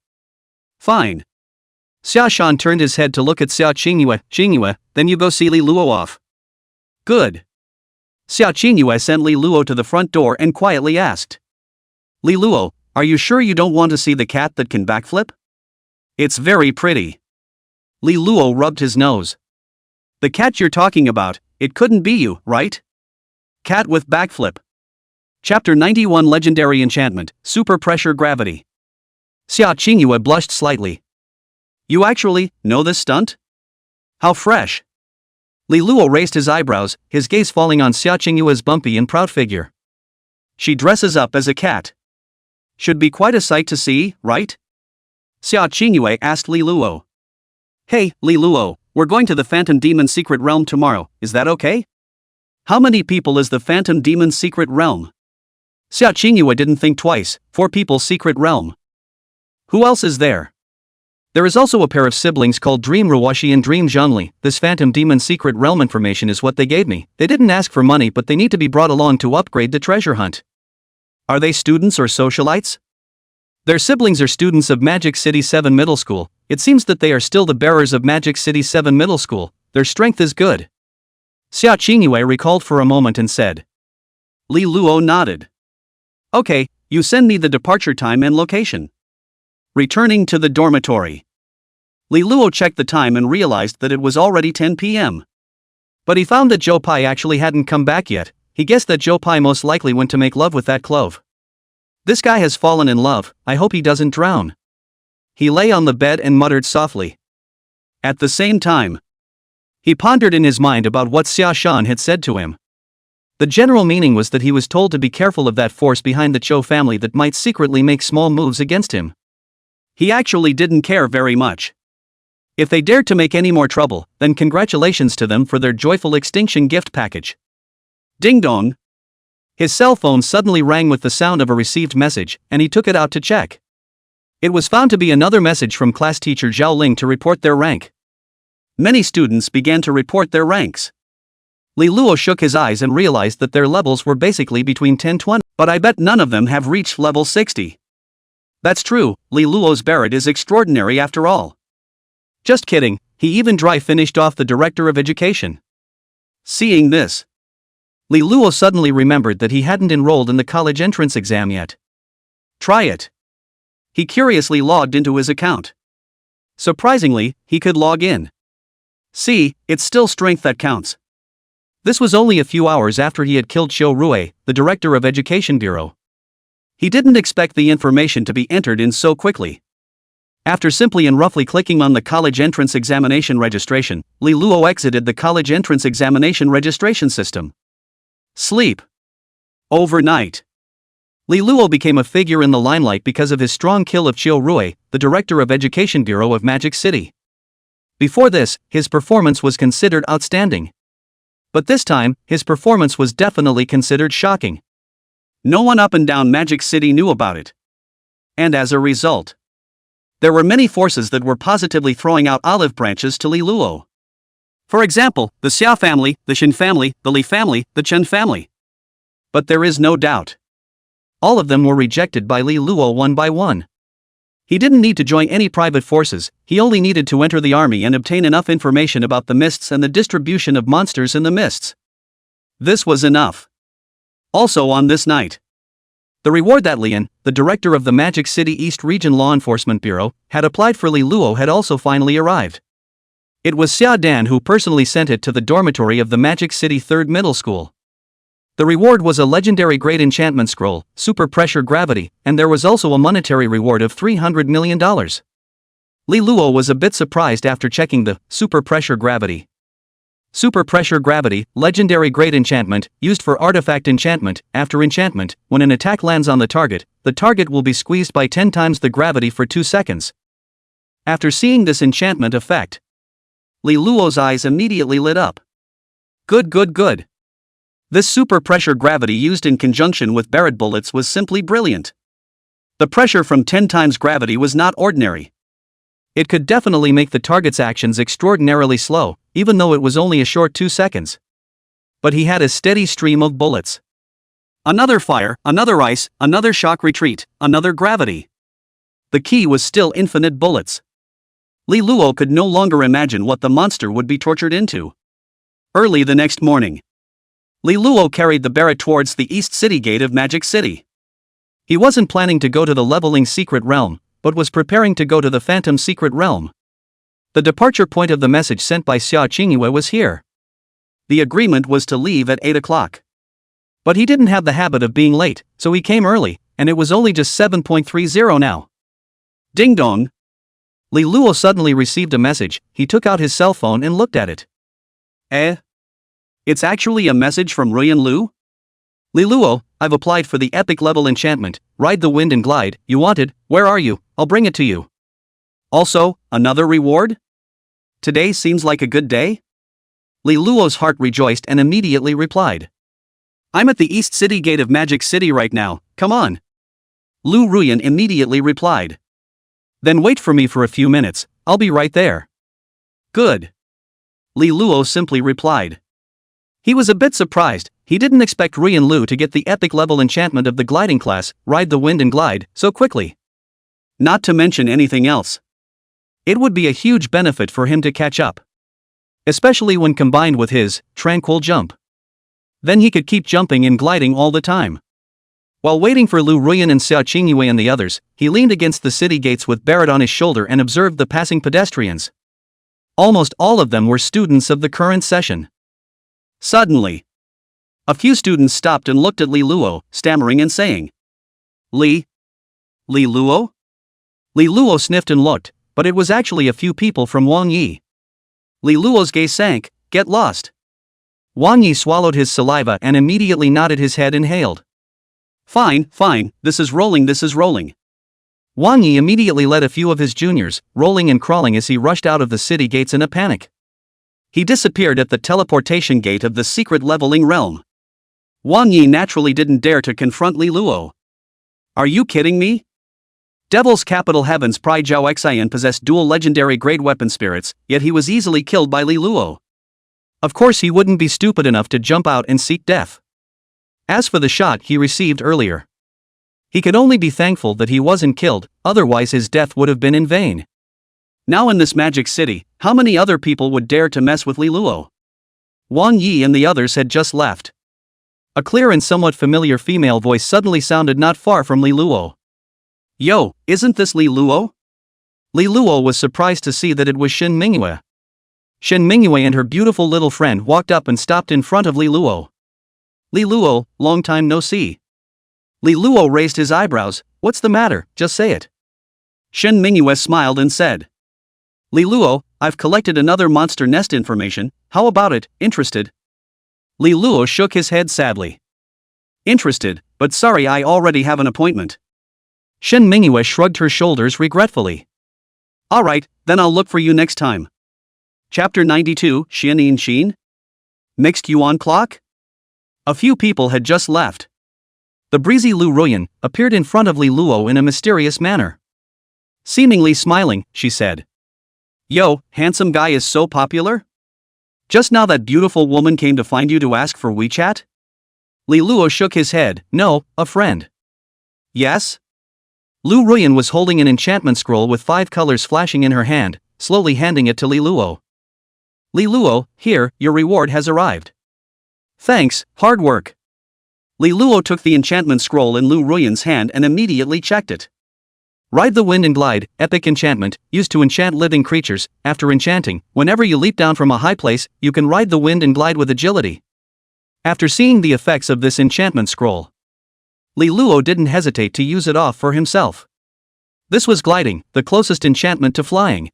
Fine. Xia Shan turned his head to look at Xia Qingyue. Qingyue, then you go see Li Luo off. Good. Xia Qingyue sent Li Luo to the front door and quietly asked. Li Luo, are you sure you don't want to see the cat that can backflip? It's very pretty. Li Luo rubbed his nose. The cat you're talking about, it couldn't be you, right? Cat with backflip. Chapter 91 Legendary Enchantment, Super Pressure Gravity. Xia Qingyue blushed slightly. You actually know this stunt? How fresh. Li Luo raised his eyebrows, his gaze falling on Xia Qingyue's bumpy and proud figure. She dresses up as a cat. Should be quite a sight to see, right? Xia Qingyue asked Li Luo. Hey, Li Luo, we're going to the Phantom Demon's secret realm tomorrow, is that okay? How many people is the Phantom Demon's secret realm? Xia Qingyue didn't think twice, 4 people's secret realm. Who else is there? There is also a pair of siblings called Dream Rawashi and Dream Zhongli. This phantom demon secret realm information is what they gave me. They didn't ask for money, but they need to be brought along to upgrade the treasure hunt. Are they students or socialites? Their siblings are students of Magic City 7 Middle School. It seems that they are still the bearers of Magic City 7 Middle School. Their strength is good. Xia Qingyue recalled for a moment and said. Li Luo nodded. Okay, you send me the departure time and location. Returning to the dormitory. Li Luo checked the time and realized that it was already 10 p.m. But he found that Zhou Pai actually hadn't come back yet. He guessed that Zhou Pai most likely went to make love with that clove. This guy has fallen in love, I hope he doesn't drown. He lay on the bed and muttered softly. At the same time, he pondered in his mind about what Xia Shan had said to him. The general meaning was that he was told to be careful of that force behind the Zhou family that might secretly make small moves against him. He actually didn't care very much. If they dared to make any more trouble, then congratulations to them for their joyful extinction gift package. Ding dong. His cell phone suddenly rang with the sound of a received message, and he took it out to check. It was found to be another message from class teacher Zhao Ling to report their rank. Many students began to report their ranks. Li Luo shook his eyes and realized that their levels were basically between 10-20, but I bet none of them have reached level 60. That's true, Li Luo's Barrett is extraordinary after all. Just kidding, he even dry finished off the director of education. Seeing this, Li Luo suddenly remembered that he hadn't enrolled in the college entrance exam yet. Try it. He curiously logged into his account. Surprisingly, he could log in. See, it's still strength that counts. This was only a few hours after he had killed Xiu Rui, the director of Education Bureau. He didn't expect the information to be entered in so quickly. After simply and roughly clicking on the college entrance examination registration, Li Luo exited the college entrance examination registration system. Sleep. Overnight. Li Luo became a figure in the limelight because of his strong kill of Xiu Rui, the director of Education Bureau of Magic City. Before this, his performance was considered outstanding. But this time, his performance was definitely considered shocking. No one up and down Magic City knew about it. And as a result, there were many forces that were positively throwing out olive branches to Li Luo. For example, the Xia family, the Xin family, the Li family, the Chen family. But there is no doubt. All of them were rejected by Li Luo one by one. He didn't need to join any private forces, he only needed to enter the army and obtain enough information about the mists and the distribution of monsters in the mists. This was enough. Also on this night, the reward that Lian, the director of the Magic City East Region Law Enforcement Bureau, had applied for Li Luo had also finally arrived. It was Xia Dan who personally sent it to the dormitory of the Magic City 3rd Middle School. The reward was a legendary great enchantment scroll, super pressure gravity, and there was also a monetary reward of $300 million. Li Luo was a bit surprised after checking the super pressure gravity. Super pressure gravity, legendary great enchantment, used for artifact enchantment. After enchantment, when an attack lands on the target will be squeezed by 10 times the gravity for 2 seconds. After seeing this enchantment effect, Li Luo's eyes immediately lit up. Good. This super pressure gravity used in conjunction with Barrett bullets was simply brilliant. The pressure from 10 times gravity was not ordinary. It could definitely make the target's actions extraordinarily slow, even though it was only a short 2 seconds. But he had a steady stream of bullets. Another fire, another ice, another shock retreat, another gravity. The key was still infinite bullets. Li Luo could no longer imagine what the monster would be tortured into. Early the next morning, Li Luo carried the Barrett towards the East City gate of Magic City. He wasn't planning to go to the leveling secret realm, but was preparing to go to the phantom secret realm. The departure point of the message sent by Xia Qingyue was here. The agreement was to leave at 8 o'clock. But he didn't have the habit of being late, so he came early, and it was only just 7:30 now. Ding dong. Li Luo suddenly received a message. He took out his cell phone and looked at it. It's actually a message from Ruyan Lu? Li Luo, I've applied for the epic level enchantment, Ride the Wind and Glide, you wanted, where are you? I'll bring it to you. Also, another reward? Today seems like a good day? Li Luo's heart rejoiced and immediately replied. I'm at the East City gate of Magic City right now, come on. Lu Ruyan immediately replied. Then wait for me for a few minutes, I'll be right there. Good. Li Luo simply replied. He was a bit surprised. He didn't expect Ruyan Lu to get the epic level enchantment of the gliding class, Ride the Wind and Glide, so quickly. Not to mention anything else. It would be a huge benefit for him to catch up. Especially when combined with his tranquil jump. Then he could keep jumping and gliding all the time. While waiting for Lu Ruyan and Xia Qingyue and the others, he leaned against the city gates with Barrett on his shoulder and observed the passing pedestrians. Almost all of them were students of the current session. Suddenly, a few students stopped and looked at Li Luo, stammering and saying, Li Luo? Li Luo sniffed and looked, but it was actually a few people from Wang Yi. Li Luo's gaze sank. Get lost. Wang Yi swallowed his saliva and immediately nodded his head and hailed. Fine, this is rolling. Wang Yi immediately led a few of his juniors, rolling and crawling as he rushed out of the city gates in a panic. He disappeared at the teleportation gate of the secret leveling realm. Wang Yi naturally didn't dare to confront Li Luo. Are you kidding me? Devil's capital Heaven's Pride Zhao Xian possessed dual legendary grade weapon spirits, yet he was easily killed by Li Luo. Of course he wouldn't be stupid enough to jump out and seek death. As for the shot he received earlier, he could only be thankful that he wasn't killed, otherwise his death would have been in vain. Now in this magic city, how many other people would dare to mess with Li Luo? Wang Yi and the others had just left. A clear and somewhat familiar female voice suddenly sounded not far from Li Luo. Yo, isn't this Li Luo? Li Luo was surprised to see that it was Shen Mingyue. Shen Mingyue and her beautiful little friend walked up and stopped in front of Li Luo. Li Luo, long time no see. Li Luo raised his eyebrows. What's the matter, just say it. Shen Mingyue smiled and said. Li Luo, I've collected another monster nest information, how about it, interested? Li Luo shook his head sadly. Interested, but sorry I already have an appointment. Shen Mingyue shrugged her shoulders regretfully. Alright, then I'll look for you next time. Chapter 92, Xin. Mixed Yuan Clock? A few people had just left. The breezy Lu Ruyan appeared in front of Li Luo in a mysterious manner. Seemingly smiling, she said. Yo, handsome guy is so popular? Just now that beautiful woman came to find you to ask for WeChat? Li Luo shook his head. No, a friend. Yes? Lu Ruyan was holding an enchantment scroll with 5 colors flashing in her hand, slowly handing it to Li Luo. Li Luo, here, your reward has arrived. Thanks, hard work. Li Luo took the enchantment scroll in Lu Ruyan's hand and immediately checked it. Ride the Wind and Glide, epic enchantment, used to enchant living creatures. After enchanting, whenever you leap down from a high place, you can ride the wind and glide with agility. After seeing the effects of this enchantment scroll, Li Luo didn't hesitate to use it off for himself. This was gliding, the closest enchantment to flying.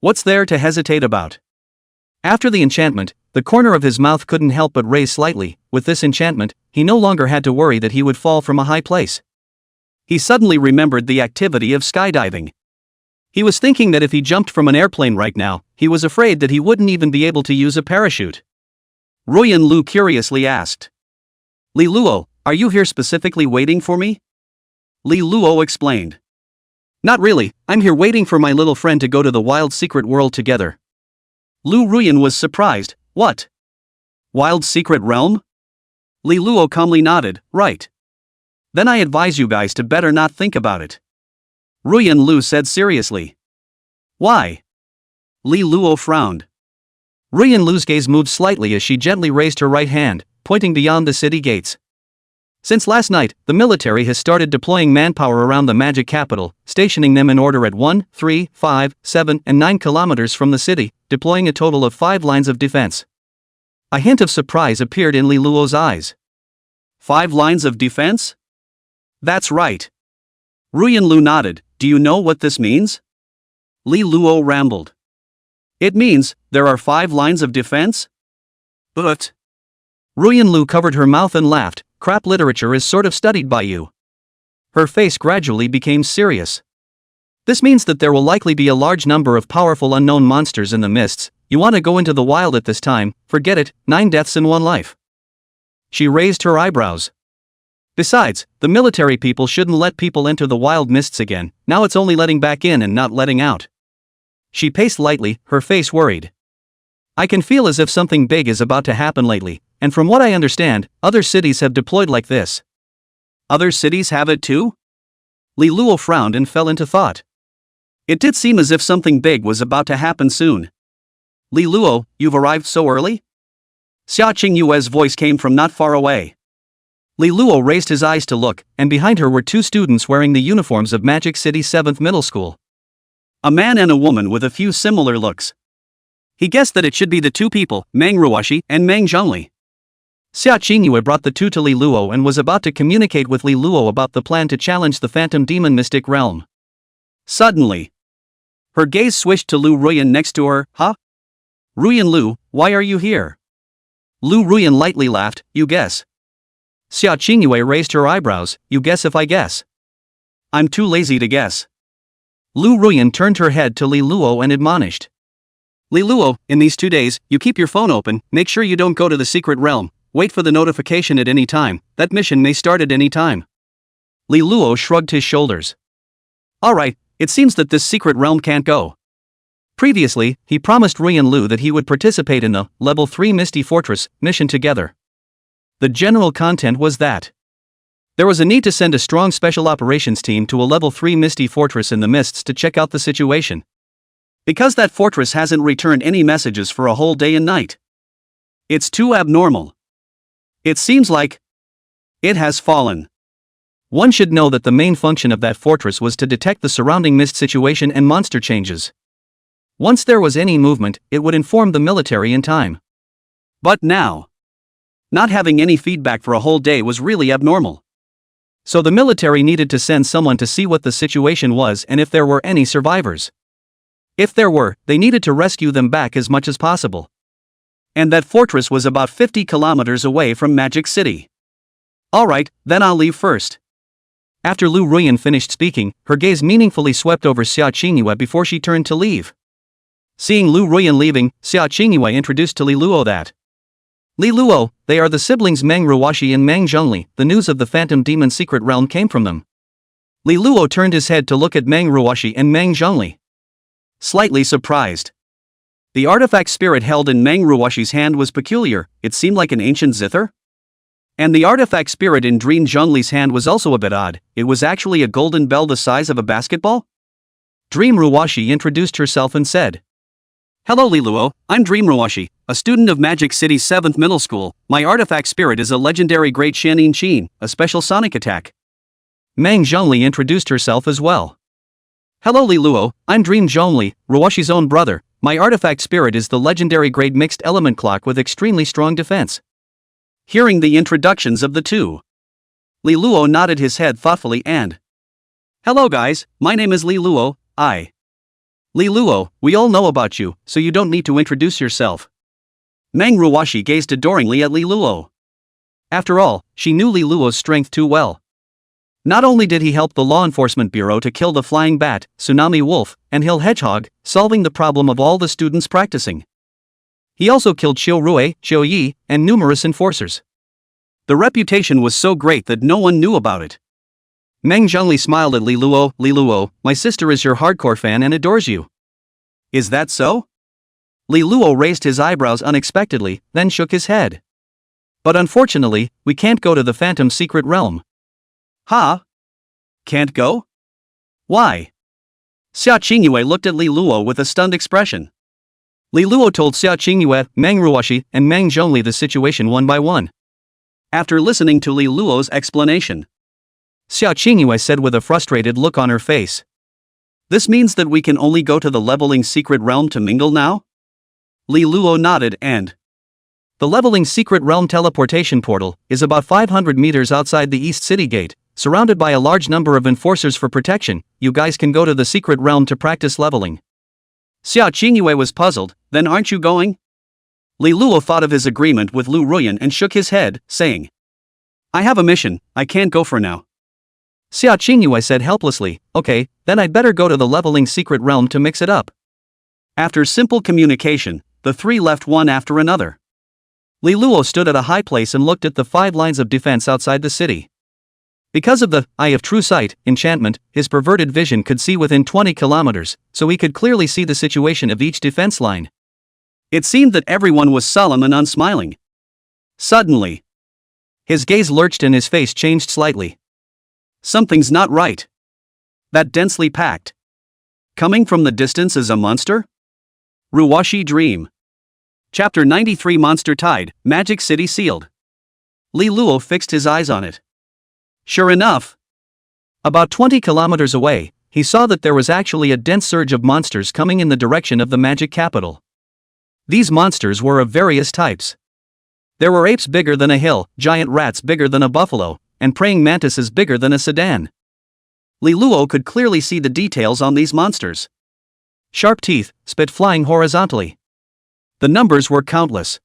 What's there to hesitate about? After the enchantment, the corner of his mouth couldn't help but raise slightly. With this enchantment, he no longer had to worry that he would fall from a high place. He suddenly remembered the activity of skydiving. He was thinking that if he jumped from an airplane right now, he was afraid that he wouldn't even be able to use a parachute. Ruyan Lu curiously asked. Li Luo, are you here specifically waiting for me? Li Luo explained. Not really, I'm here waiting for my little friend to go to the wild secret world together. Lu Ruyan was surprised. What? Wild secret realm? Li Luo calmly nodded. Right. Then I advise you guys to better not think about it. Ruyan Lu said seriously. Why? Li Luo frowned. Ruyan Lu's gaze moved slightly as she gently raised her right hand, pointing beyond the city gates. Since last night, the military has started deploying manpower around the magic capital, stationing them in order at 1, 3, 5, 7, and 9 kilometers from the city, deploying a total of 5 lines of defense. A hint of surprise appeared in Li Luo's eyes. 5 lines of defense? That's right. Ruyan Lu nodded. Do you know what this means? Li Luo rambled. It means, there are 5 lines of defense? But... Ruyan Lu covered her mouth and laughed. Crap literature is sort of studied by you. Her face gradually became serious. This means that there will likely be a large number of powerful unknown monsters in the mists. You want to go into the wild at this time? Forget it, 9 deaths in 1 life. She raised her eyebrows. Besides, the military people shouldn't let people enter the wild mists again, now it's only letting back in and not letting out. She paced lightly, her face worried. I can feel as if something big is about to happen lately, and from what I understand, other cities have deployed like this. Other cities have it too? Li Luo frowned and fell into thought. It did seem as if something big was about to happen soon. Li Luo, you've arrived so early? Xia Qingyue's voice came from not far away. Li Luo raised his eyes to look, and behind her were two students wearing the uniforms of Magic City 7th Middle School. A man and a woman with a few similar looks. He guessed that it should be the two people, Manhwa and Mang Zhongli. Xia Qingyue brought the two to Li Luo and was about to communicate with Li Luo about the plan to challenge the Phantom Demon Mystic Realm. Suddenly, her gaze swished to Lu Ruyan next to her. Huh? Ruyan Lu, why are you here? Lu Ruyan lightly laughed. You guess. Xia Qingyue raised her eyebrows. You guess if I guess. I'm too lazy to guess. Lu Ruyan turned her head to Li Luo and admonished. Li Luo, in these 2 days, you keep your phone open, make sure you don't go to the secret realm, wait for the notification at any time, that mission may start at any time. Li Luo shrugged his shoulders. Alright, it seems that this secret realm can't go. Previously, he promised Ruyan Lu that he would participate in the Level 3 Misty Fortress mission together. The general content was that there was a need to send a strong special operations team to a Level 3 Misty Fortress in the mists to check out the situation. Because that fortress hasn't returned any messages for a whole day and night. It's too abnormal. It seems like it has fallen. One should know that the main function of that fortress was to detect the surrounding mist situation and monster changes. Once there was any movement, it would inform the military in time. But now, not having any feedback for a whole day was really abnormal. So the military needed to send someone to see what the situation was and if there were any survivors. If there were, they needed to rescue them back as much as possible. And that fortress was about 50 kilometers away from Magic City. Alright, then I'll leave first. After Lu Ruyan finished speaking, her gaze meaningfully swept over Xia Qingyue before she turned to leave. Seeing Lu Ruyan leaving, Xia Qingyue introduced to Li Luo that Li Luo, they are the siblings Manhwa and Mang Zhongli, the news of the Phantom Demon secret realm came from them. Li Luo turned his head to look at Manhwa and Mang Zhongli. Slightly surprised. The artifact spirit held in Manhwa's hand was peculiar, it seemed like an ancient zither. And the artifact spirit in Dream Zhongli's hand was also a bit odd, it was actually a golden bell the size of a basketball? Dream Ruwashi introduced herself and said, Hello Li Luo, I'm Dream Ruwashi, a student of Magic City's 7th Middle School. My artifact spirit is a legendary Great Shanin Qin, a special sonic attack. Mang Zhongli introduced herself as well. Hello Li Luo, I'm Dream Zhongli, Ruwashi's own brother. My artifact spirit is the legendary Great Mixed Element Clock with extremely strong defense. Hearing the introductions of the two, Li Luo nodded his head thoughtfully and Hello guys, my name is Li Luo, Li Luo, we all know about you, so you don't need to introduce yourself. Manhwa gazed adoringly at Li Luo. After all, she knew Li Luo's strength too well. Not only did he help the Law Enforcement Bureau to kill the Flying Bat, Tsunami Wolf, and Hill Hedgehog, solving the problem of all the students practicing. He also killed Xiu Rui, Xiu Yi, and numerous enforcers. The reputation was so great that no one knew about it. Mang Zhongli smiled at Li Luo, my sister is your hardcore fan and adores you. Is that so? Li Luo raised his eyebrows unexpectedly, then shook his head. But unfortunately, we can't go to the Phantom Secret Realm. Huh? Can't go? Why? Xia Qingyue looked at Li Luo with a stunned expression. Li Luo told Xia Qingyue, Manhwa, and Mang Zhongli the situation one by one. After listening to Li Luo's explanation, Xia Qingyue said with a frustrated look on her face. This means that we can only go to the leveling secret realm to mingle now? Li Luo nodded and the leveling secret realm teleportation portal is about 500 meters outside the East City Gate, surrounded by a large number of enforcers for protection. You guys can go to the secret realm to practice leveling. Xia Qingyue was puzzled, then aren't you going? Li Luo thought of his agreement with Lu Ruyan and shook his head, saying, I have a mission, I can't go for now. Xia Qingyue said helplessly, okay, then I'd better go to the leveling secret realm to mix it up. After simple communication, the three left one after another. Li Luo stood at a high place and looked at the 5 lines of defense outside the city. Because of the Eye of True Sight enchantment, his perverted vision could see within 20 kilometers, so he could clearly see the situation of each defense line. It seemed that everyone was solemn and unsmiling. Suddenly, his gaze lurched and his face changed slightly. Something's not right. That densely packed. Coming from the distance is a monster? Ruwashi Dream. Chapter 93 Monster Tide, Magic City Sealed. Li Luo fixed his eyes on it. Sure enough, about 20 kilometers away, he saw that there was actually a dense surge of monsters coming in the direction of the magic capital. These monsters were of various types. There were apes bigger than a hill, giant rats bigger than a buffalo, and praying mantises bigger than a sedan. Li Luo could clearly see the details on these monsters. Sharp teeth, spit flying horizontally. The numbers were countless.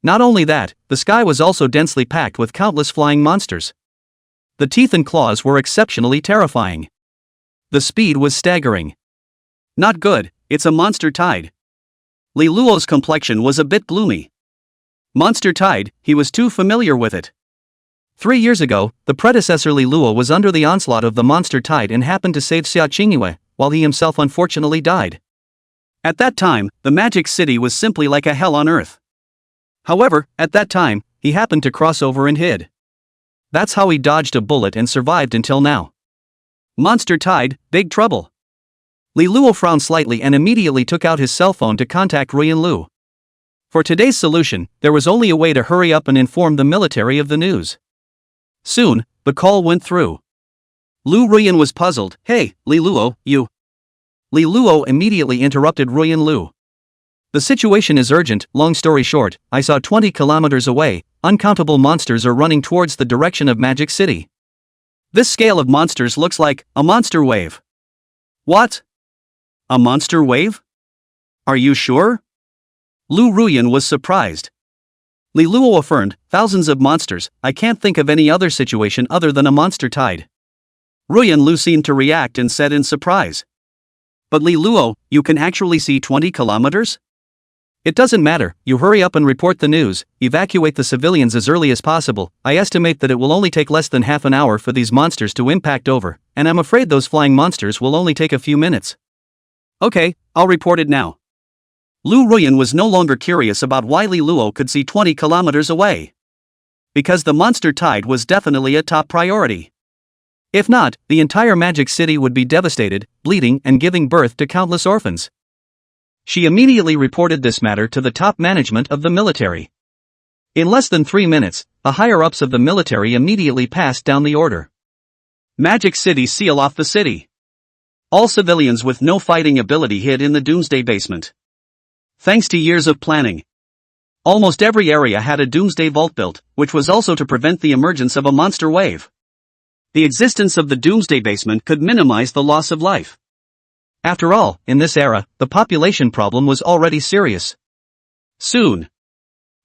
Not only that, the sky was also densely packed with countless flying monsters. The teeth and claws were exceptionally terrifying. The speed was staggering. Not good, it's a monster tide. Li Luo's complexion was a bit gloomy. Monster tide, he was too familiar with it. 3 years ago, the predecessor Li Luo was under the onslaught of the monster tide and happened to save Xia Qingyue, while he himself unfortunately died. At that time, the magic city was simply like a hell on earth. However, at that time, he happened to cross over and hid. That's how he dodged a bullet and survived until now. Monster tide, big trouble. Li Luo frowned slightly and immediately took out his cell phone to contact Ruyan Lu. For today's solution, there was only a way to hurry up and inform the military of the news. Soon, the call went through. Lu Ruyan was puzzled. Hey, Li Luo, you. Li Luo immediately interrupted Ruyan Lu. The situation is urgent. Long story short, I saw 20 kilometers away, uncountable monsters are running towards the direction of Magic City. This scale of monsters looks like a monster wave. What? A monster wave? Are you sure? Lu Ruyan was surprised. Li Luo affirmed, thousands of monsters, I can't think of any other situation other than a monster tide. Ruyan Lu seemed to react and said in surprise. But Li Luo, you can actually see 20 kilometers? It doesn't matter, you hurry up and report the news, evacuate the civilians as early as possible. I estimate that it will only take less than half an hour for these monsters to impact over, and I'm afraid those flying monsters will only take a few minutes. Okay, I'll report it now. Lu Ruyan was no longer curious about why Li Luo could see 20 kilometers away. Because the monster tide was definitely a top priority. If not, the entire Magic City would be devastated, bleeding and giving birth to countless orphans. She immediately reported this matter to the top management of the military. In less than 3 minutes, the higher-ups of the military immediately passed down the order. Magic City, seal off the city. All civilians with no fighting ability hid in the Doomsday Basement. Thanks to years of planning, almost every area had a Doomsday Vault built, which was also to prevent the emergence of a monster wave. The existence of the Doomsday Basement could minimize the loss of life. After all, in this era, the population problem was already serious. Soon,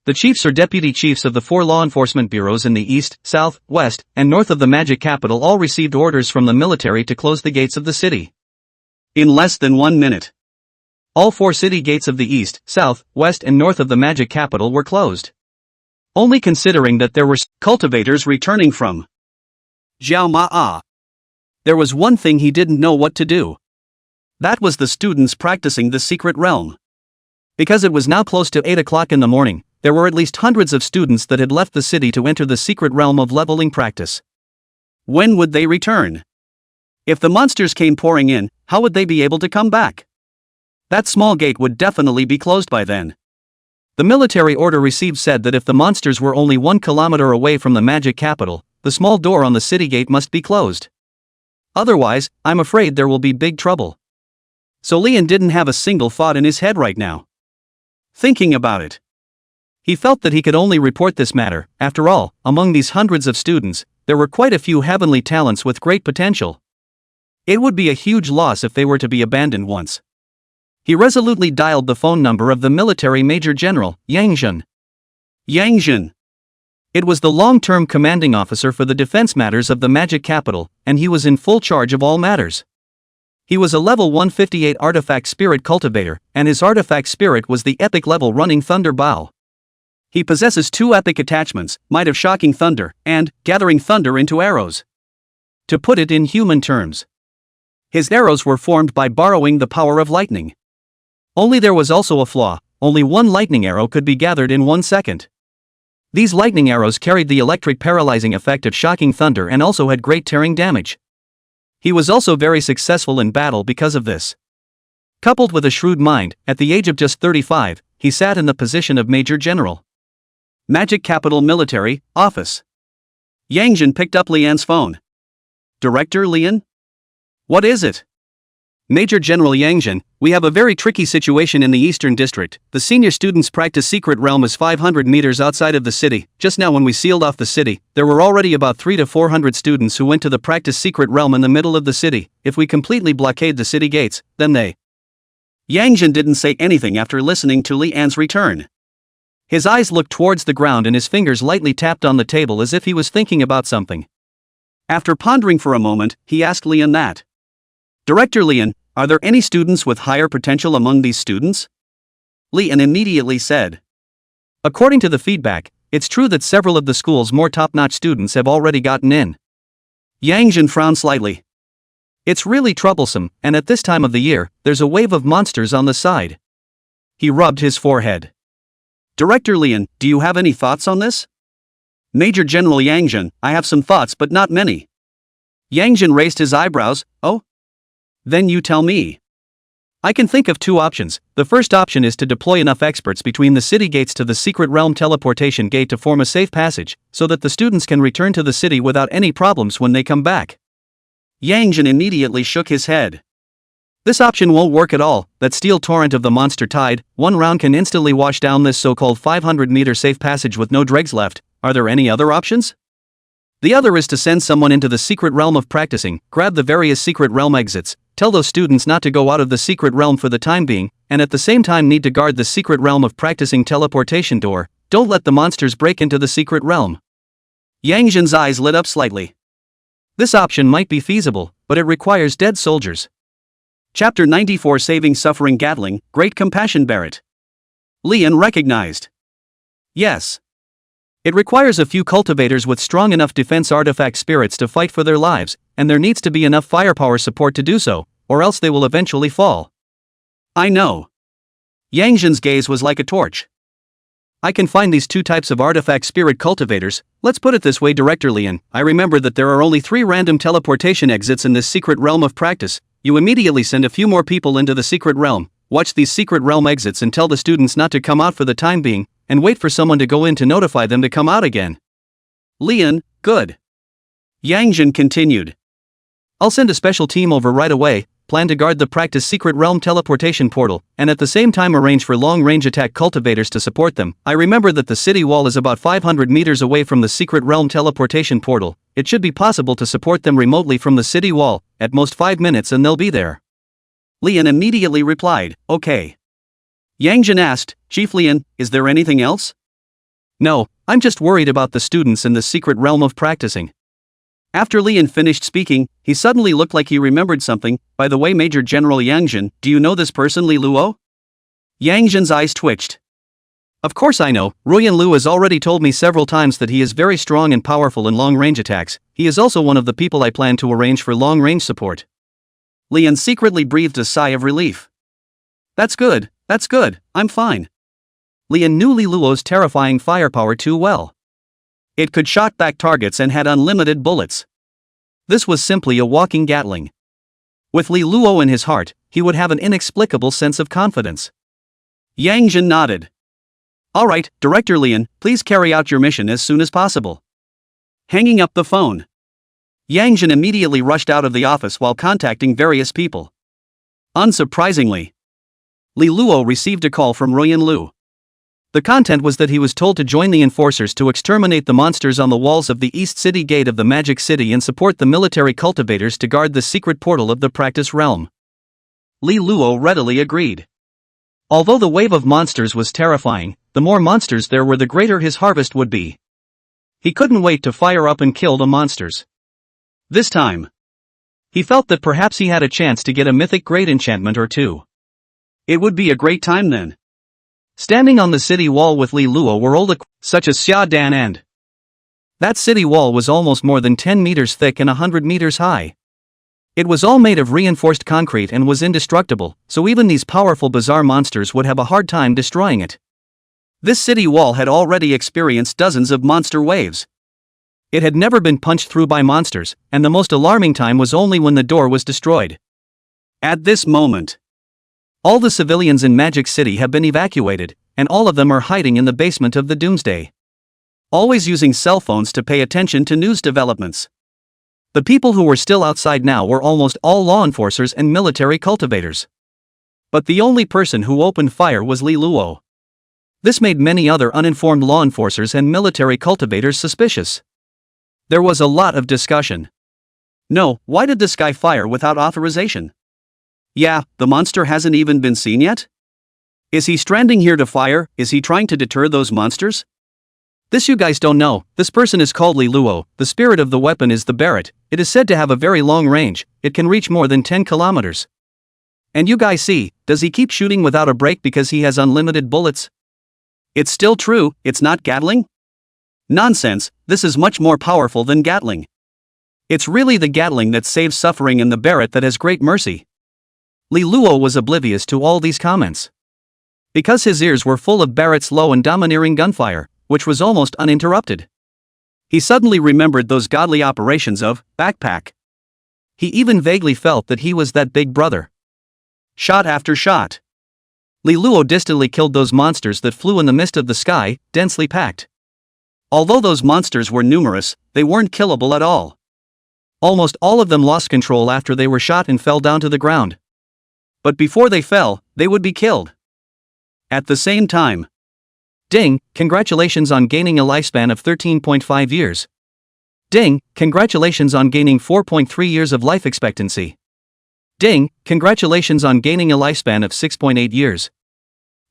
the chiefs or deputy chiefs of the 4 law enforcement bureaus in the east, south, west, and north of the magic capital all received orders from the military to close the gates of the city. In less than 1 minute, all 4 city gates of the east, south, west, and north of the magic capital were closed. Only considering that there were cultivators returning from Zhao Ma'a, there was one thing he didn't know what to do. That was the students practicing the secret realm. Because it was now close to 8 o'clock in the morning, there were at least hundreds of students that had left the city to enter the secret realm of leveling practice. When would they return? If the monsters came pouring in, how would they be able to come back? That small gate would definitely be closed by then. The military order received said that if the monsters were only 1 kilometer away from the magic capital, the small door on the city gate must be closed. Otherwise, I'm afraid there will be big trouble. So Lian didn't have a single thought in his head right now. Thinking about it, he felt that he could only report this matter. After all, among these hundreds of students, there were quite a few heavenly talents with great potential. It would be a huge loss if they were to be abandoned once. He resolutely dialed the phone number of the military Major General, Yang Zhen. Yang Zhen. It was the long-term commanding officer for the defense matters of the magic capital, and he was in full charge of all matters. He was a level 158 artifact spirit cultivator, and his artifact spirit was the epic level running thunder bow. He possesses 2 epic attachments, Might of Shocking Thunder, and Gathering Thunder into Arrows. To put it in human terms, his arrows were formed by borrowing the power of lightning. Only there was also a flaw: only one lightning arrow could be gathered in 1 second. These lightning arrows carried the electric paralyzing effect of shocking thunder and also had great tearing damage. He was also very successful in battle because of this. Coupled with a shrewd mind, at the age of just 35, he sat in the position of Major General. Magic Capital Military Office. Yang Jin picked up Lian's phone. Director Lian? What is it? Major General Yang Jin, we have a very tricky situation in the Eastern District. The senior students' practice secret realm is 500 meters outside of the city. Just now when we sealed off the city, there were already about 300 to 400 students who went to the practice secret realm in the middle of the city. If we completely blockade the city gates, then they... Yang Jin didn't say anything after listening to Lian's return. His eyes looked towards the ground and his fingers lightly tapped on the table as if he was thinking about something. After pondering for a moment, he asked Lian that. Director Lian, are there any students with higher potential among these students? Lian immediately said. According to the feedback, it's true that several of the school's more top-notch students have already gotten in. Yang Jin frowned slightly. It's really troublesome, and at this time of the year, there's a wave of monsters on the side. He rubbed his forehead. Director Lian, do you have any thoughts on this? Major General Yang Jin, I have some thoughts but not many. Yang Jin raised his eyebrows. Oh? Then you tell me. I can think of 2 options. The first option is to deploy enough experts between the city gates to the secret realm teleportation gate to form a safe passage, so that the students can return to the city without any problems when they come back. Yang Jin immediately shook his head. This option won't work at all. That steel torrent of the monster tide, 1 round can instantly wash down this so-called 500-meter safe passage with no dregs left. Are there any other options? The other is to send someone into the secret realm of practicing, grab the various secret realm exits, tell those students not to go out of the secret realm for the time being, and at the same time need to guard the secret realm of practicing teleportation door. Don't let the monsters break into the secret realm. Yang Jin's eyes lit up slightly. This option might be feasible, but it requires dead soldiers. Chapter 94 Saving Suffering Gatling, Great Compassion Barrett. Lian recognized. Yes. It requires a few cultivators with strong enough defense artifact spirits to fight for their lives, and there needs to be enough firepower support to do so, or else they will eventually fall. I know. Yang Jin's gaze was like a torch. I can find these 2 types of artifact spirit cultivators. Let's put it this way, Director Lian. I remember that there are only 3 random teleportation exits in this secret realm of practice. You immediately send a few more people into the secret realm, watch these secret realm exits and tell the students not to come out for the time being, and wait for someone to go in to notify them to come out again. Lian, good. Yang Jin continued. I'll send a special team over right away, plan to guard the practice secret realm teleportation portal, and at the same time arrange for long-range attack cultivators to support them. I remember that the city wall is about 500 meters away from the secret realm teleportation portal. It should be possible to support them remotely from the city wall, at most 5 minutes and they'll be there. Lian immediately replied, okay. Yang Jin asked, Chief Lian, is there anything else? No, I'm just worried about the students in the secret realm of practicing. After Lian finished speaking, he suddenly looked like he remembered something. By the way, Major General Yang Jin, do you know this person Li Luo? Yang Jin's eyes twitched. Of course I know. Ruyan Lu has already told me several times that he is very strong and powerful in long-range attacks. He is also one of the people I plan to arrange for long-range support. Lian secretly breathed a sigh of relief. That's good, I'm fine. Lian knew Li Luo's terrifying firepower too well. It could shot back targets and had unlimited bullets. This was simply a walking Gatling. With Li Luo in his heart, he would have an inexplicable sense of confidence. Yang Jin nodded. All right, Director Lian, please carry out your mission as soon as possible. Hanging up the phone, Yang Jin immediately rushed out of the office while contacting various people. Unsurprisingly, Li Luo received a call from Ruyan Lu. The content was that he was told to join the enforcers to exterminate the monsters on the walls of the East City Gate of the Magic City and support the military cultivators to guard the secret portal of the practice realm. Li Luo readily agreed. Although the wave of monsters was terrifying, the more monsters there were the greater his harvest would be. He couldn't wait to fire up and kill the monsters. This time, he felt that perhaps he had a chance to get a mythic great enchantment or 2. It would be a great time then. Standing on the city wall with Li Luo were old such as Xia Dan and That city wall was almost more than 10 meters thick and 100 meters high. It was all made of reinforced concrete and was indestructible, so even these powerful bizarre monsters would have a hard time destroying it. This city wall had already experienced dozens of monster waves. It had never been punched through by monsters, and the most alarming time was only when the door was destroyed. At this moment, all the civilians in Magic City have been evacuated, and all of them are hiding in the basement of the Doomsday, always using cell phones to pay attention to news developments. The people who were still outside now were almost all law enforcers and military cultivators. But the only person who opened fire was Li Luo. This made many other uninformed law enforcers and military cultivators suspicious. There was a lot of discussion. No, why did this guy fire without authorization? Yeah, the monster hasn't even been seen yet? Is he stranding here to fire? Is he trying to deter those monsters? This you guys don't know. This person is called Li Luo. The spirit of the weapon is the Barrett. It is said to have a very long range. It can reach more than 10 kilometers. And you guys see, does he keep shooting without a break because he has unlimited bullets? It's still true, it's not Gatling? Nonsense, this is much more powerful than Gatling. It's really the Gatling that saves suffering and the Barrett that has great mercy. Li Luo was oblivious to all these comments, because his ears were full of Barrett's low and domineering gunfire, which was almost uninterrupted. He suddenly remembered those godly operations of backpack. He even vaguely felt that he was that big brother. Shot after shot, Li Luo distantly killed those monsters that flew in the mist of the sky, densely packed. Although those monsters were numerous, they weren't killable at all. Almost all of them lost control after they were shot and fell down to the ground. But before they fell, they would be killed. At the same time. Ding, congratulations on gaining a lifespan of 13.5 years. Ding, congratulations on gaining 4.3 years of life expectancy. Ding, congratulations on gaining a lifespan of 6.8 years.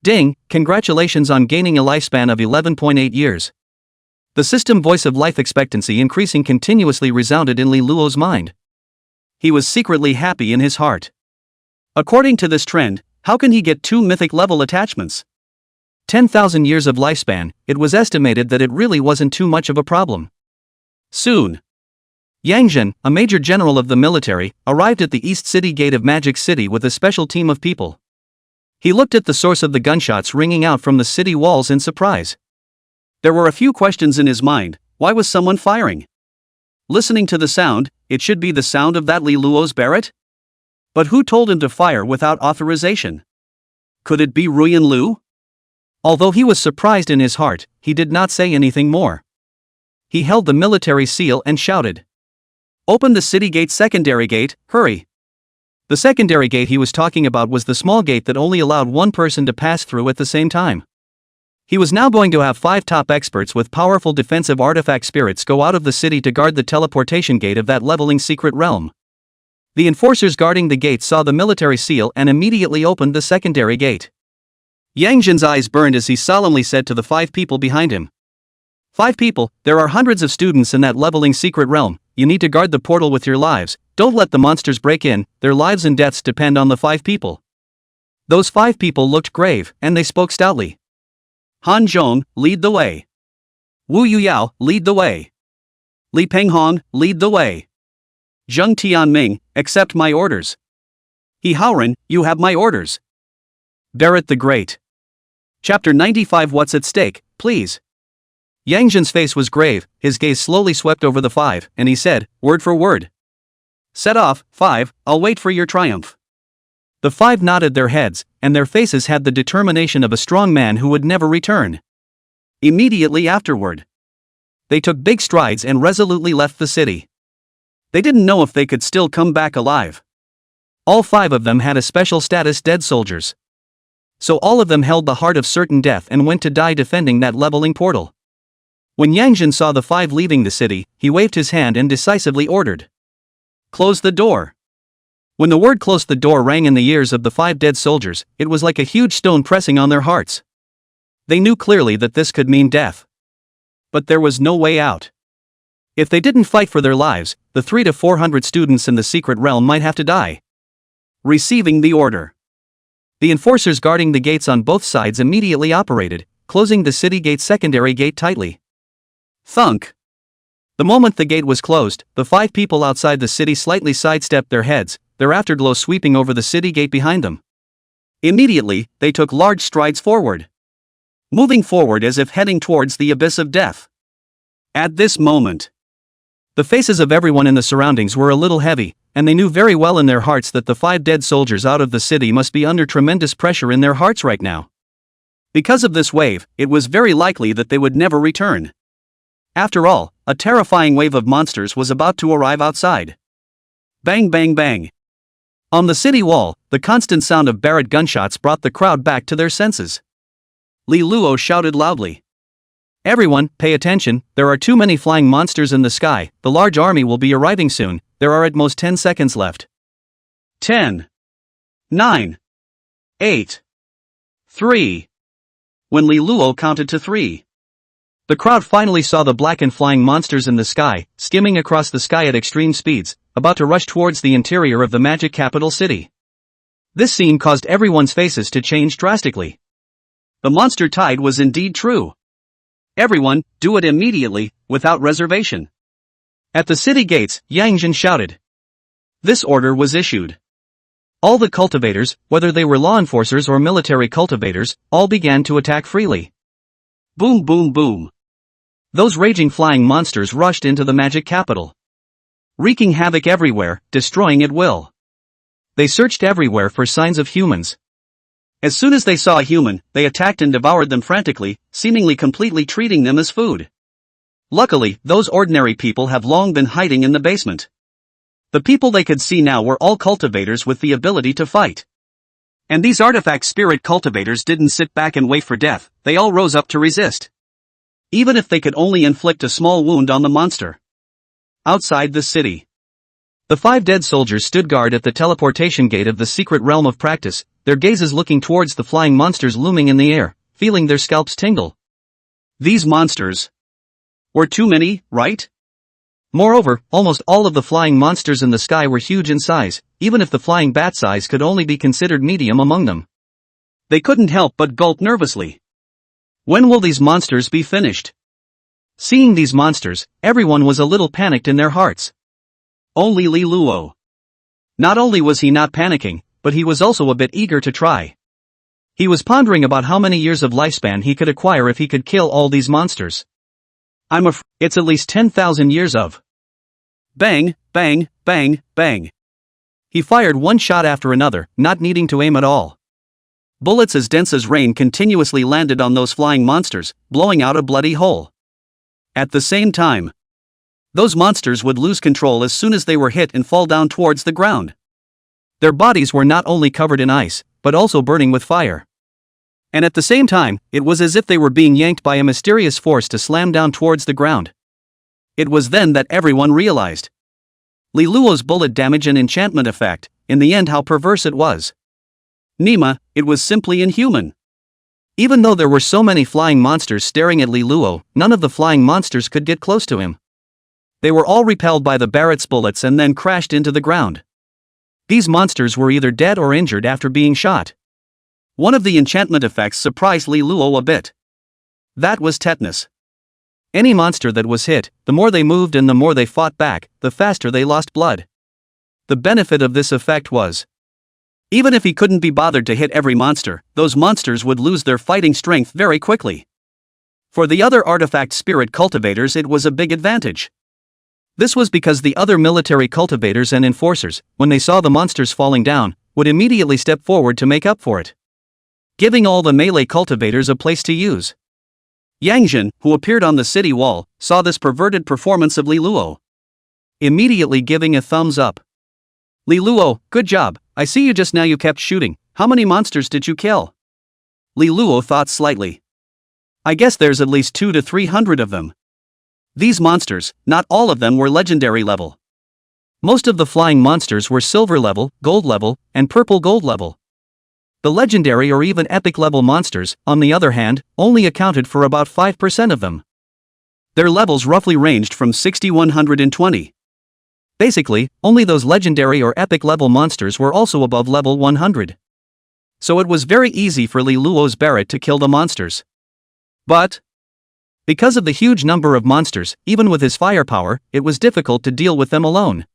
Ding, congratulations on gaining a lifespan of 11.8 years. The system voice of life expectancy increasing continuously resounded in Li Luo's mind. He was secretly happy in his heart. According to this trend, how can he get 2 mythic level attachments? 10,000 years of lifespan, it was estimated that it really wasn't too much of a problem. Soon, Yang Zhen, a major general of the military, arrived at the East City gate of Magic City with a special team of people. He looked at the source of the gunshots ringing out from the city walls in surprise. There were a few questions in his mind. Why was someone firing? Listening to the sound, it should be the sound of that Li Luo's Barrett? But who told him to fire without authorization? Could it be Ruyan Lu? Although he was surprised in his heart, he did not say anything more. He held the military seal and shouted, "Open the city gate secondary gate, hurry!" The secondary gate he was talking about was the small gate that only allowed one person to pass through at the same time. He was now going to have 5 top experts with powerful defensive artifact spirits go out of the city to guard the teleportation gate of that leveling secret realm. The enforcers guarding the gate saw the military seal and immediately opened the secondary gate. Yang Zhen's eyes burned as he solemnly said to the 5 people behind him, "5 people, there are hundreds of students in that leveling secret realm. You need to guard the portal with your lives. Don't let the monsters break in, their lives and deaths depend on the 5 people." Those 5 people looked grave, and they spoke stoutly. Han Zhong, lead the way. Wu Yuyao, lead the way. Li Penghong, lead the way. Zheng Tianming, accept my orders. He Haoren, you have my orders. Barrett the Great. Chapter 95. What's at stake, please? Yang Zhen's face was grave, his gaze slowly swept over the 5, and he said, word for word, "Set off, 5, I'll wait for your triumph." The 5 nodded their heads, and their faces had the determination of a strong man who would never return. Immediately afterward, they took big strides and resolutely left the city. They didn't know if they could still come back alive. All 5 of them had a special status, dead soldiers. So all of them held the heart of certain death and went to die defending that leveling portal. When Yang Zhen saw the 5 leaving the city, he waved his hand and decisively ordered, "Close the door." When the word "close the door" rang in the ears of the 5 dead soldiers, it was like a huge stone pressing on their hearts. They knew clearly that this could mean death. But there was no way out. If they didn't fight for their lives, the 300 to 400 students in the secret realm might have to die. Receiving the order, the enforcers guarding the gates on both sides immediately operated, closing the city gate secondary gate tightly. Thunk. The moment the gate was closed, the 5 people outside the city slightly sidestepped their heads, their afterglow sweeping over the city gate behind them. Immediately, they took large strides forward, moving forward as if heading towards the abyss of death. At this moment, the faces of everyone in the surroundings were a little heavy, and they knew very well in their hearts that the 5 dead soldiers out of the city must be under tremendous pressure in their hearts right now. Because of this wave, it was very likely that they would never return. After all, a terrifying wave of monsters was about to arrive outside. Bang bang bang. On the city wall, the constant sound of Barrett gunshots brought the crowd back to their senses. Li Luo shouted loudly. Everyone, pay attention, there are too many flying monsters in the sky, the large army will be arriving soon, there are at most 10 seconds left. 10. 9. 8. 3. When Li Luo counted to 3. The crowd finally saw the black and flying monsters in the sky, skimming across the sky at extreme speeds, about to rush towards the interior of the magic capital city. This scene caused everyone's faces to change drastically. The monster tide was indeed true. Everyone, do it immediately, without reservation. At the city gates, Yang Jin shouted. This order was issued. All the cultivators, whether they were law enforcers or military cultivators, all began to attack freely. Boom boom boom. Those raging flying monsters rushed into the magic capital, wreaking havoc everywhere, destroying at will. They searched everywhere for signs of humans. As soon as they saw a human, they attacked and devoured them frantically, seemingly completely treating them as food. Luckily, those ordinary people have long been hiding in the basement. The people they could see now were all cultivators with the ability to fight. And these artifact spirit cultivators didn't sit back and wait for death, they all rose up to resist. Even if they could only inflict a small wound on the monster. Outside the city, the 5 dead soldiers stood guard at the teleportation gate of the secret realm of practice, their gazes looking towards the flying monsters looming in the air, feeling their scalps tingle. These monsters were too many, right? Moreover, almost all of the flying monsters in the sky were huge in size, even if the flying bat size could only be considered medium among them. They couldn't help but gulp nervously. When will these monsters be finished? Seeing these monsters, everyone was a little panicked in their hearts. Only Li Luo. Not only was he not panicking, but he was also a bit eager to try. He was pondering about how many years of lifespan he could acquire if he could kill all these monsters. I'm afraid it's at least 10,000 years of. Bang, bang, bang, bang. He fired one shot after another, not needing to aim at all. Bullets as dense as rain continuously landed on those flying monsters, blowing out a bloody hole. At the same time, those monsters would lose control as soon as they were hit and fall down towards the ground. Their bodies were not only covered in ice, but also burning with fire. And at the same time, it was as if they were being yanked by a mysterious force to slam down towards the ground. It was then that everyone realized Li Luo's bullet damage and enchantment effect, in the end how perverse it was. Nima, it was simply inhuman. Even though there were so many flying monsters staring at Li Luo, none of the flying monsters could get close to him. They were all repelled by the Barrett's bullets and then crashed into the ground. These monsters were either dead or injured after being shot. One of the enchantment effects surprised Li Luo a bit. That was tetanus. Any monster that was hit, the more they moved and the more they fought back, the faster they lost blood. The benefit of this effect was, even if he couldn't be bothered to hit every monster, those monsters would lose their fighting strength very quickly. For the other artifact spirit cultivators it was a big advantage. This was because the other military cultivators and enforcers, when they saw the monsters falling down, would immediately step forward to make up for it, giving all the melee cultivators a place to use. Yang Jin, who appeared on the city wall, saw this perverted performance of Li Luo, immediately giving a thumbs up. Li Luo, good job, I see you just now you kept shooting, how many monsters did you kill? Li Luo thought slightly. I guess there's at least 200 to 300 of them. These monsters, not all of them were legendary level. Most of the flying monsters were silver level, gold level, and purple gold level. The legendary or even epic level monsters, on the other hand, only accounted for about 5% of them. Their levels roughly ranged from 60 to 120. Basically, only those legendary or epic level monsters were also above level 100. So it was very easy for Li Luo's Barrett to kill the monsters. But Because of the huge number of monsters, even with his firepower, it was difficult to deal with them alone.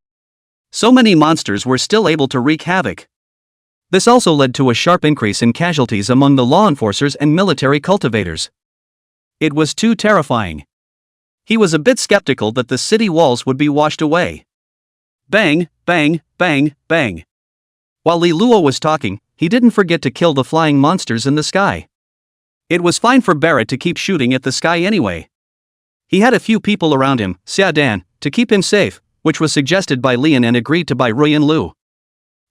So many monsters were still able to wreak havoc. This also led to a sharp increase in casualties among the law enforcers and military cultivators. It was too terrifying. He was a bit skeptical that the city walls would be washed away. Bang, bang, bang, bang. While Li Luo was talking, he didn't forget to kill the flying monsters in the sky. It was fine for Barrett to keep shooting at the sky anyway. He had a few people around him, Xia Dan, to keep him safe, which was suggested by Lian and agreed to by Rui and Lu.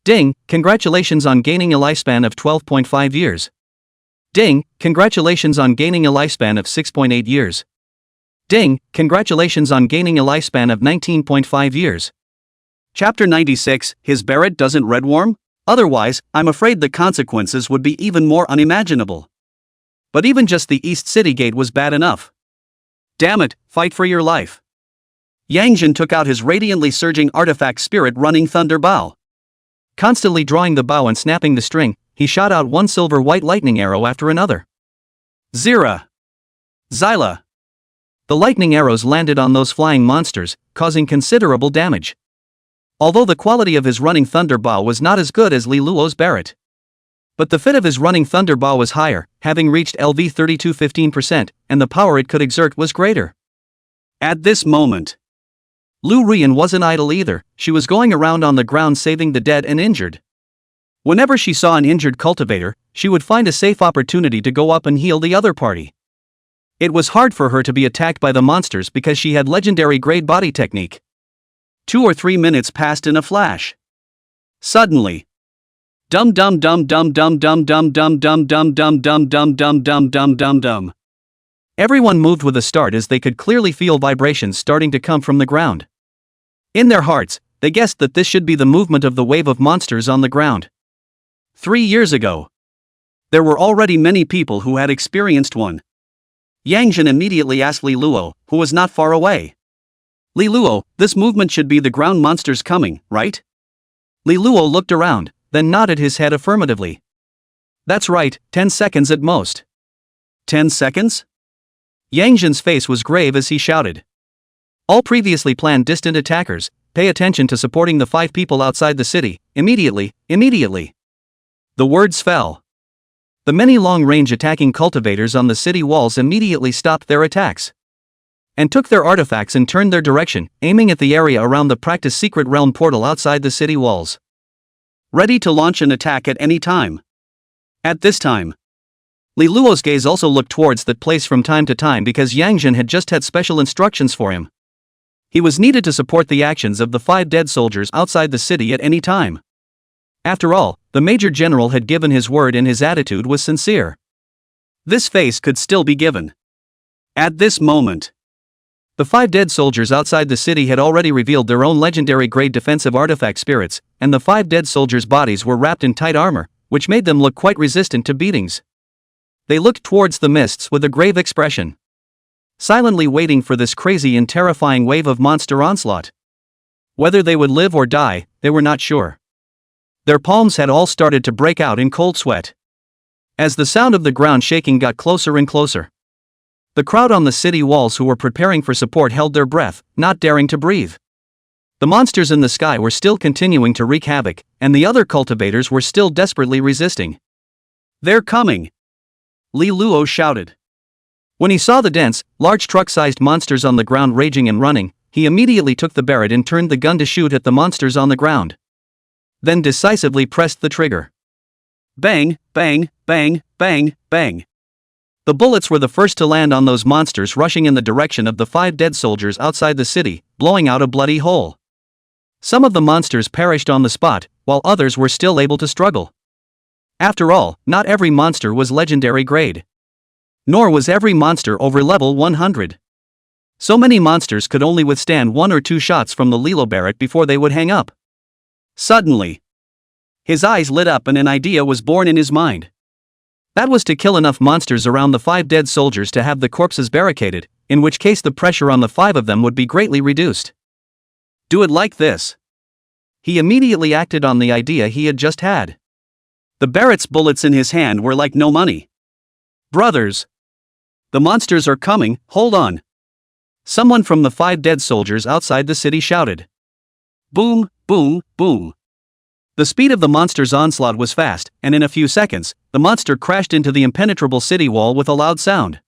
Ding, congratulations on gaining a lifespan of 12.5 years. Ding, congratulations on gaining a lifespan of 6.8 years. Ding, congratulations on gaining a lifespan of 19.5 years. Chapter 96, His Barrett doesn't redworm? Otherwise, I'm afraid the consequences would be even more unimaginable. But even just the East City Gate was bad enough. Damn it, fight for your life. Yang Jin took out his radiantly surging artifact spirit running thunder bow. Constantly drawing the bow and snapping the string, he shot out one silver-white lightning arrow after another. Zira. Xyla. The lightning arrows landed on those flying monsters, causing considerable damage. Although the quality of his running thunder bow was not as good as Li Luo's Barrett. But the fit of his running thunder bow was higher, having reached LV 32-15%, and the power it could exert was greater. At this moment, Lu Rian wasn't idle either. She was going around on the ground saving the dead and injured. Whenever she saw an injured cultivator, she would find a safe opportunity to go up and heal the other party. It was hard for her to be attacked by the monsters because she had legendary grade body technique. 2 or 3 minutes passed in a flash. Suddenly, dum dum dum dum dum dum dum dum dum dum dum dum dum dum dum dum dum dum. Everyone moved with a start as they could clearly feel vibrations starting to come from the ground. In their hearts, they guessed that this should be the movement of the wave of monsters on the ground. 3 years ago, there were already many people who had experienced one. Yang Jin immediately asked Li Luo, who was not far away. Li Luo, this movement should be the ground monsters coming, right? Li Luo looked around, then nodded his head affirmatively. That's right, 10 seconds at most. 10 seconds? Yang Jin's face was grave as he shouted. All previously planned distant attackers, pay attention to supporting the 5 people outside the city, immediately, immediately. The words fell. The many long-range attacking cultivators on the city walls immediately stopped their attacks. And took their artifacts and turned their direction, aiming at the area around the practice secret realm portal outside the city walls. Ready to launch an attack at any time. At this time, Li Luo's gaze also looked towards that place from time to time because Yang Jin had just had special instructions for him. He was needed to support the actions of the 5 dead soldiers outside the city at any time. After all, the Major General had given his word and his attitude was sincere. This face could still be given. At this moment, the 5 dead soldiers outside the city had already revealed their own legendary grade defensive artifact spirits, and the 5 dead soldiers' bodies were wrapped in tight armor, which made them look quite resistant to beatings. They looked towards the mists with a grave expression, silently waiting for this crazy and terrifying wave of monster onslaught. Whether they would live or die, they were not sure. Their palms had all started to break out in cold sweat. As the sound of the ground shaking got closer and closer, the crowd on the city walls who were preparing for support held their breath, not daring to breathe. The monsters in the sky were still continuing to wreak havoc, and the other cultivators were still desperately resisting. They're coming! Li Luo shouted. When he saw the dense, large truck-sized monsters on the ground raging and running, he immediately took the Barrett and turned the gun to shoot at the monsters on the ground. Then decisively pressed the trigger. Bang, bang, bang, bang, bang. The bullets were the first to land on those monsters rushing in the direction of the 5 dead soldiers outside the city, blowing out a bloody hole. Some of the monsters perished on the spot, while others were still able to struggle. After all, not every monster was legendary grade. Nor was every monster over level 100. So many monsters could only withstand 1 or 2 shots from the Lilo Barrett before they would hang up. Suddenly, his eyes lit up and an idea was born in his mind. That was to kill enough monsters around the 5 dead soldiers to have the corpses barricaded, in which case the pressure on the 5 of them would be greatly reduced. Do it like this. He immediately acted on the idea he had just had. The Barrett's bullets in his hand were like no money. Brothers! The monsters are coming, hold on. Someone from the 5 dead soldiers outside the city shouted. Boom, boom, boom. The speed of the monster's onslaught was fast, and in a few seconds, the monster crashed into the impenetrable city wall with a loud sound.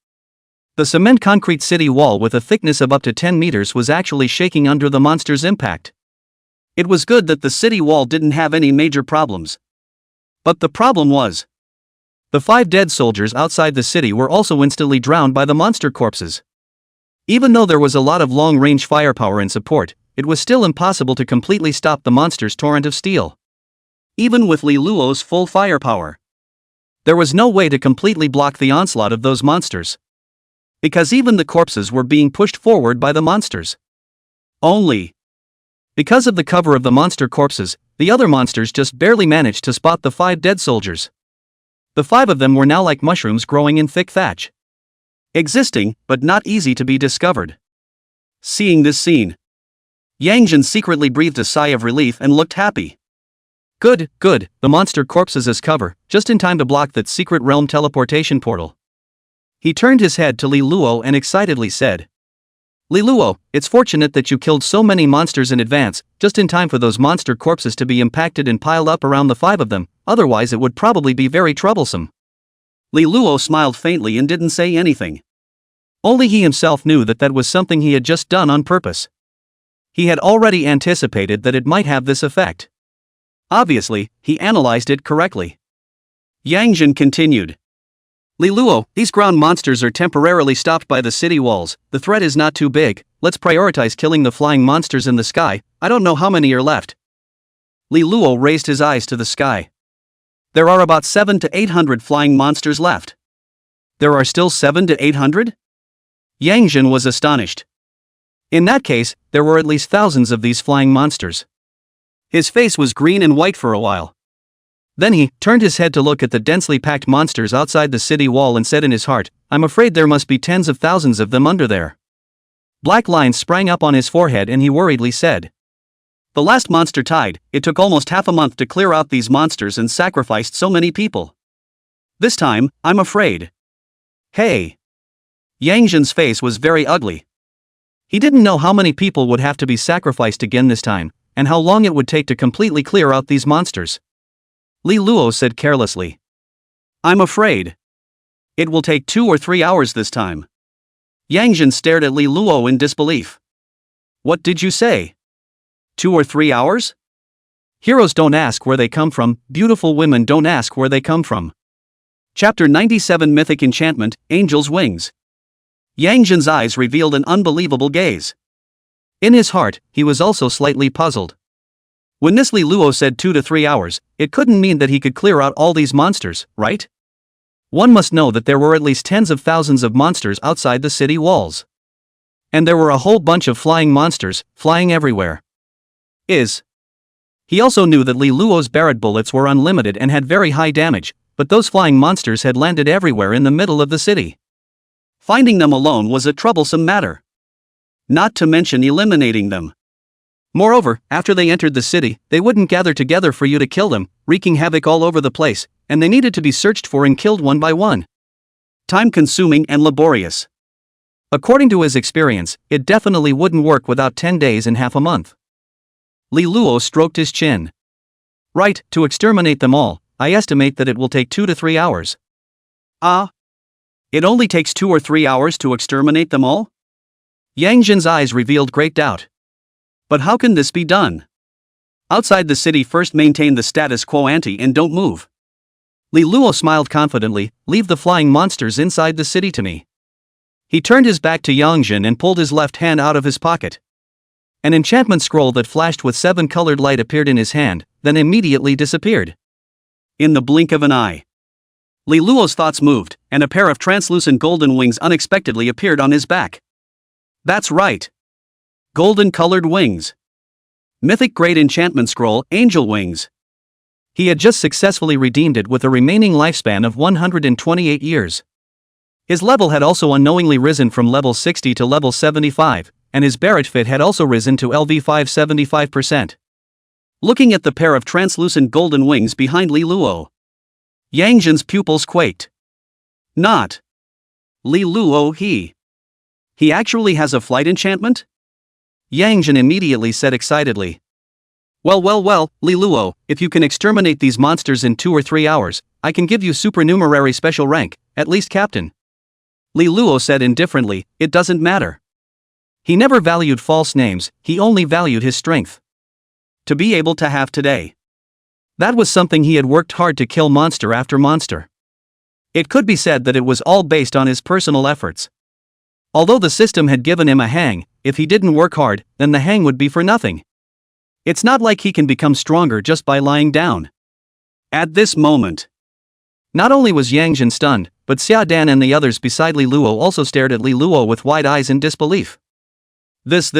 The cement concrete city wall with a thickness of up to 10 meters was actually shaking under the monster's impact. It was good that the city wall didn't have any major problems. But the problem was, the 5 dead soldiers outside the city were also instantly drowned by the monster corpses. Even though there was a lot of long-range firepower in support, it was still impossible to completely stop the monster's torrent of steel. Even with Li Luo's full firepower, there was no way to completely block the onslaught of those monsters. Because even the corpses were being pushed forward by the monsters. Only because of the cover of the monster corpses, the other monsters just barely managed to spot the 5 dead soldiers. The 5 of them were now like mushrooms growing in thick thatch. Existing, but not easy to be discovered. Seeing this scene, Yang Jin secretly breathed a sigh of relief and looked happy. Good, good, the monster corpses as cover, just in time to block that secret realm teleportation portal. He turned his head to Li Luo and excitedly said, Li Luo, it's fortunate that you killed so many monsters in advance, just in time for those monster corpses to be impacted and piled up around the 5 of them, otherwise it would probably be very troublesome. Li Luo smiled faintly and didn't say anything. Only he himself knew that that was something he had just done on purpose. He had already anticipated that it might have this effect. Obviously, he analyzed it correctly. Yang Jin continued. Li Luo, these ground monsters are temporarily stopped by the city walls, the threat is not too big, let's prioritize killing the flying monsters in the sky, I don't know how many are left. Li Luo raised his eyes to the sky. There are about 700 to 800 flying monsters left. There are still 700 to 800? Yang Jin was astonished. In that case, there were at least thousands of these flying monsters. His face was green and white for a while. Then he turned his head to look at the densely packed monsters outside the city wall and said in his heart, I'm afraid there must be tens of thousands of them under there. Black lines sprang up on his forehead and he worriedly said. The last monster tied, it took almost half a month to clear out these monsters and sacrificed so many people. This time, I'm afraid. Hey. Yang Jin's face was very ugly. He didn't know how many people would have to be sacrificed again this time, and how long it would take to completely clear out these monsters. Li Luo said carelessly. I'm afraid. It will take 2 or 3 hours this time. Yang Jin stared at Li Luo in disbelief. What did you say? 2 or 3 hours? Heroes don't ask where they come from, beautiful women don't ask where they come from. Chapter 97 Mythic Enchantment, Angel's Wings. Yang Jin's eyes revealed an unbelievable gaze. In his heart, he was also slightly puzzled. When this Li Luo said 2 to 3 hours, it couldn't mean that he could clear out all these monsters, right? One must know that there were at least tens of thousands of monsters outside the city walls. And there were a whole bunch of flying monsters, flying everywhere. He also knew that Li Luo's Barrett bullets were unlimited and had very high damage, but those flying monsters had landed everywhere in the middle of the city. Finding them alone was a troublesome matter. Not to mention eliminating them. Moreover, after they entered the city, they wouldn't gather together for you to kill them, wreaking havoc all over the place, and they needed to be searched for and killed one by one. Time-consuming and laborious. According to his experience, it definitely wouldn't work without 10 days and half a month. Li Luo stroked his chin. Right, to exterminate them all, I estimate that it will take 2 to 3 hours. It only takes 2 or 3 hours to exterminate them all? Yang Jin's eyes revealed great doubt. But how can this be done? Outside the city, first maintain the status quo ante and don't move. Li Luo smiled confidently, leave the flying monsters inside the city to me. He turned his back to Yang Jin and pulled his left hand out of his pocket. An enchantment scroll that flashed with 7-colored light appeared in his hand, then immediately disappeared. In the blink of an eye, Li Luo's thoughts moved, and a pair of translucent golden wings unexpectedly appeared on his back. That's right. Golden-colored wings. Mythic Great Enchantment Scroll, Angel Wings. He had just successfully redeemed it with a remaining lifespan of 128 years. His level had also unknowingly risen from level 60 to level 75, and his Barrett fit had also risen to LV 575%. Looking at the pair of translucent golden wings behind Li Luo, Yang Jin's pupils quaked. Not Li Luo He actually has a flight enchantment? Yang Jin immediately said excitedly. Well, Li Luo, if you can exterminate these monsters in 2 or 3 hours, I can give you supernumerary special rank, at least captain. Li Luo said indifferently, it doesn't matter. He never valued false names, he only valued his strength. To be able to have today. That was something he had worked hard to kill monster after monster. It could be said that it was all based on his personal efforts. Although the system had given him a hang, if he didn't work hard, then the hang would be for nothing. It's not like he can become stronger just by lying down. At this moment, not only was Yang Jin stunned, but Xia Dan and the others beside Li Luo also stared at Li Luo with wide eyes in disbelief. This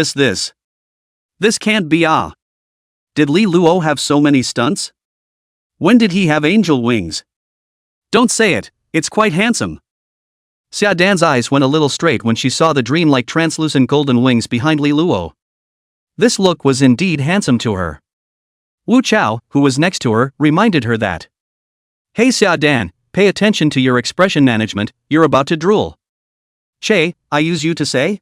can't be Did Li Luo have so many stunts? When did he have angel wings? Don't say it, it's quite handsome. Xia Dan's eyes went a little straight when she saw the dreamlike translucent golden wings behind Li Luo. This look was indeed handsome to her. Wu Chao, who was next to her, reminded her that. Hey Xia Dan, pay attention to your expression management, you're about to drool. Che, I use you to say?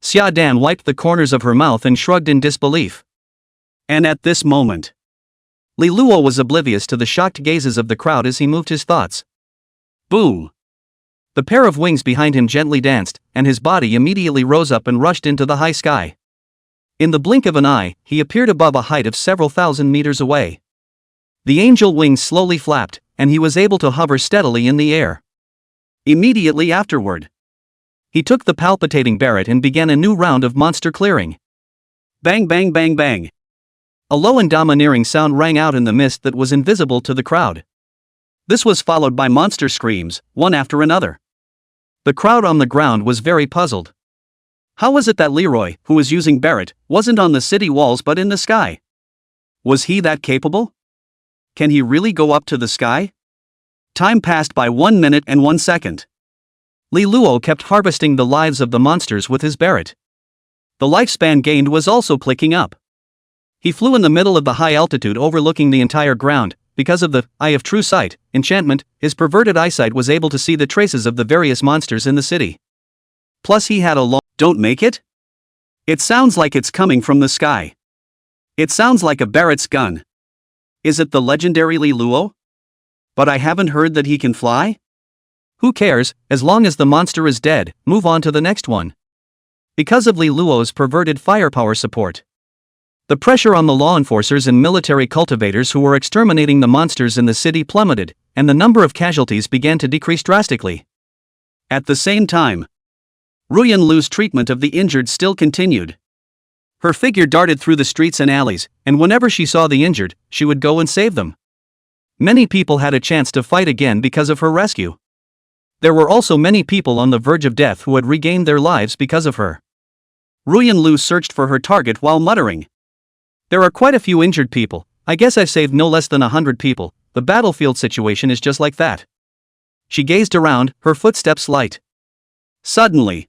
Xia Dan wiped the corners of her mouth and shrugged in disbelief. And at this moment, Li Luo was oblivious to the shocked gazes of the crowd as he moved his thoughts. Boom! The pair of wings behind him gently danced, and his body immediately rose up and rushed into the high sky. In the blink of an eye, he appeared above a height of several thousand meters away. The angel wings slowly flapped, and he was able to hover steadily in the air. Immediately afterward, he took the palpitating Barrett and began a new round of monster clearing. Bang bang bang bang. A low and domineering sound rang out in the mist that was invisible to the crowd. This was followed by monster screams, one after another. The crowd on the ground was very puzzled. How was it that Leroy, who was using Barrett, wasn't on the city walls but in the sky? Was he that capable? Can he really go up to the sky? Time passed by 1 minute and 1 second. Li Luo kept harvesting the lives of the monsters with his Barrett. The lifespan gained was also clicking up. He flew in the middle of the high altitude overlooking the entire ground. Because of the Eye of True Sight enchantment, his perverted eyesight was able to see the traces of the various monsters in the city. Plus he had a long Don't make it? It sounds like it's coming from the sky. It sounds like a Barrett's gun. Is it the legendary Li Luo? But I haven't heard that he can fly? Who cares, as long as the monster is dead, move on to the next one. Because of Li Luo's perverted firepower support, the pressure on the law enforcers and military cultivators who were exterminating the monsters in the city plummeted, and the number of casualties began to decrease drastically. At the same time, Ruyan Lu's treatment of the injured still continued. Her figure darted through the streets and alleys, and whenever she saw the injured, she would go and save them. Many people had a chance to fight again because of her rescue. There were also many people on the verge of death who had regained their lives because of her. Ruyan Lu searched for her target while muttering. There are quite a few injured people, I guess I've saved no less than 100 people, the battlefield situation is just like that. She gazed around, her footsteps light. Suddenly,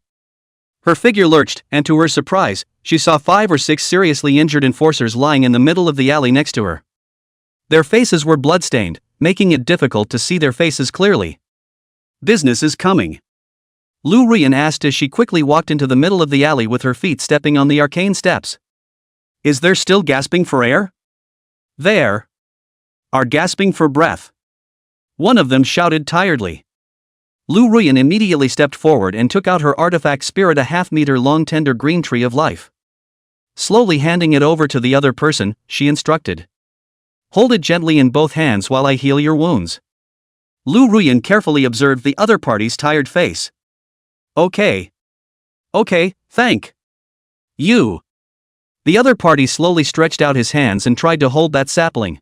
her figure lurched, and to her surprise, she saw 5 or 6 seriously injured enforcers lying in the middle of the alley next to her. Their faces were bloodstained, making it difficult to see their faces clearly. Business is coming, Lu Ruyan asked as she quickly walked into the middle of the alley with her feet stepping on the arcane steps. Is there still gasping for air? There are gasping for breath, one of them shouted tiredly. Lu Ruyan immediately stepped forward and took out her artifact spirit, a half-meter-long tender green tree of life. Slowly handing it over to the other person, she instructed. Hold it gently in both hands while I heal your wounds. Lu Ruyan carefully observed the other party's tired face. Okay, thank you. The other party slowly stretched out his hands and tried to hold that sapling.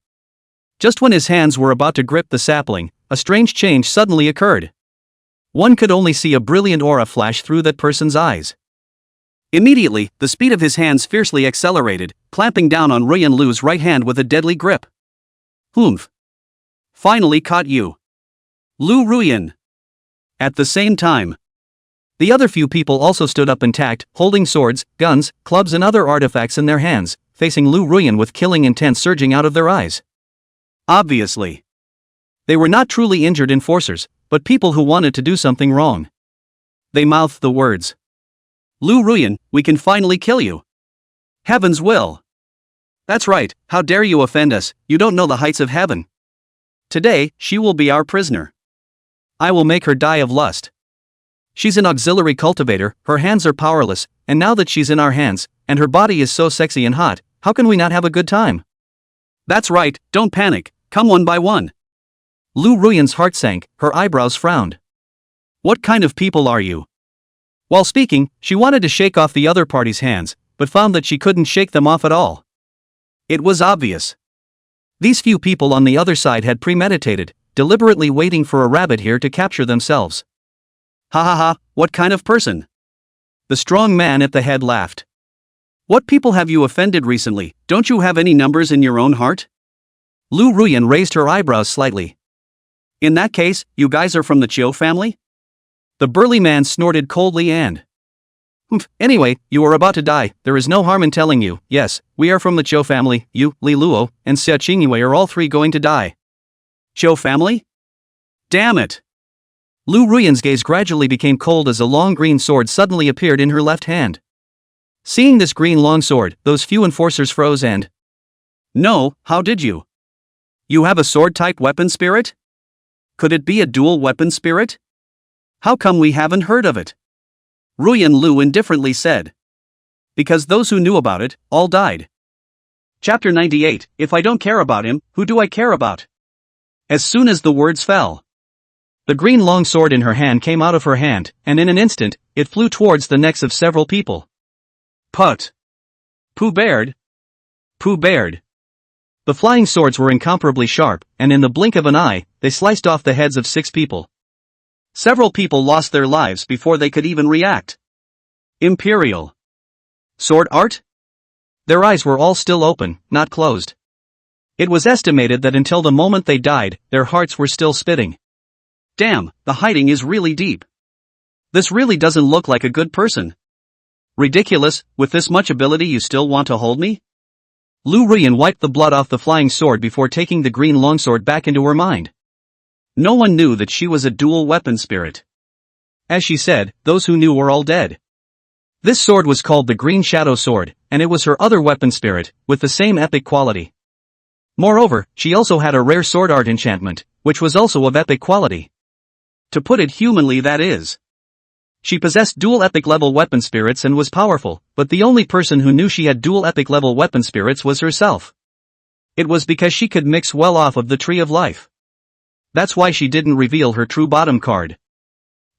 Just when his hands were about to grip the sapling, a strange change suddenly occurred. One could only see a brilliant aura flash through that person's eyes. Immediately, the speed of his hands fiercely accelerated, clamping down on Ruyan Lu's right hand with a deadly grip. Humph. Finally caught you, Lu Ruyan. At the same time, the other few people also stood up intact, holding swords, guns, clubs and other artifacts in their hands, facing Lu Ruyan with killing intent surging out of their eyes. Obviously, they were not truly injured enforcers, but people who wanted to do something wrong. They mouthed the words. Lu Ruyan, we can finally kill you. Heaven's will. That's right, how dare you offend us, you don't know the heights of heaven. Today, she will be our prisoner. I will make her die of lust. She's an auxiliary cultivator, her hands are powerless, and now that she's in our hands, and her body is so sexy and hot, how can we not have a good time? That's right, don't panic, come one by one. Lu Ruyan's heart sank, her eyebrows frowned. What kind of people are you? While speaking, she wanted to shake off the other party's hands, but found that she couldn't shake them off at all. It was obvious. These few people on the other side had premeditated, deliberately waiting for a rabbit here to capture themselves. Ha ha ha, what kind of person? The strong man at the head laughed. What people have you offended recently, don't you have any numbers in your own heart? Lu Ruyan raised her eyebrows slightly. In that case, you guys are from the Chiu family? The burly man snorted coldly and... Anyway, you are about to die, there is no harm in telling you, yes, we are from the Chiu family, you, Li Luo, and Xia Qingyue are all three going to die. Chiu family? Damn it! Lu Ruyan's gaze gradually became cold as a long green sword suddenly appeared in her left hand. Seeing this green long sword, those few enforcers froze and... No, how did you? You have a sword-type weapon spirit? Could it be a dual weapon spirit? How come we haven't heard of it? Ruyan Lu indifferently said. Because those who knew about it, all died. Chapter 98, If I don't care about him, who do I care about? As soon as the words fell, the green long sword in her hand came out of her hand, and in an instant, it flew towards the necks of several people. Put. Pooh Baird. Pooh Baird. The flying swords were incomparably sharp, and in the blink of an eye, they sliced off the heads of 6 people. Several people lost their lives before they could even react. Imperial. Sword art? Their eyes were all still open, not closed. It was estimated that until the moment they died, their hearts were still spitting. Damn, the hiding is really deep. This really doesn't look like a good person. Ridiculous, with this much ability you still want to hold me? Lu Ruyan wiped the blood off the flying sword before taking the green longsword back into her mind. No one knew that she was a dual weapon spirit. As she said, those who knew were all dead. This sword was called the Green Shadow Sword, and it was her other weapon spirit, with the same epic quality. Moreover, she also had a rare sword art enchantment, which was also of epic quality. To put it humanly, that is. She possessed dual epic level weapon spirits and was powerful, but the only person who knew she had dual epic level weapon spirits was herself. It was because she could mix well off of the Tree of Life. That's why she didn't reveal her true bottom card.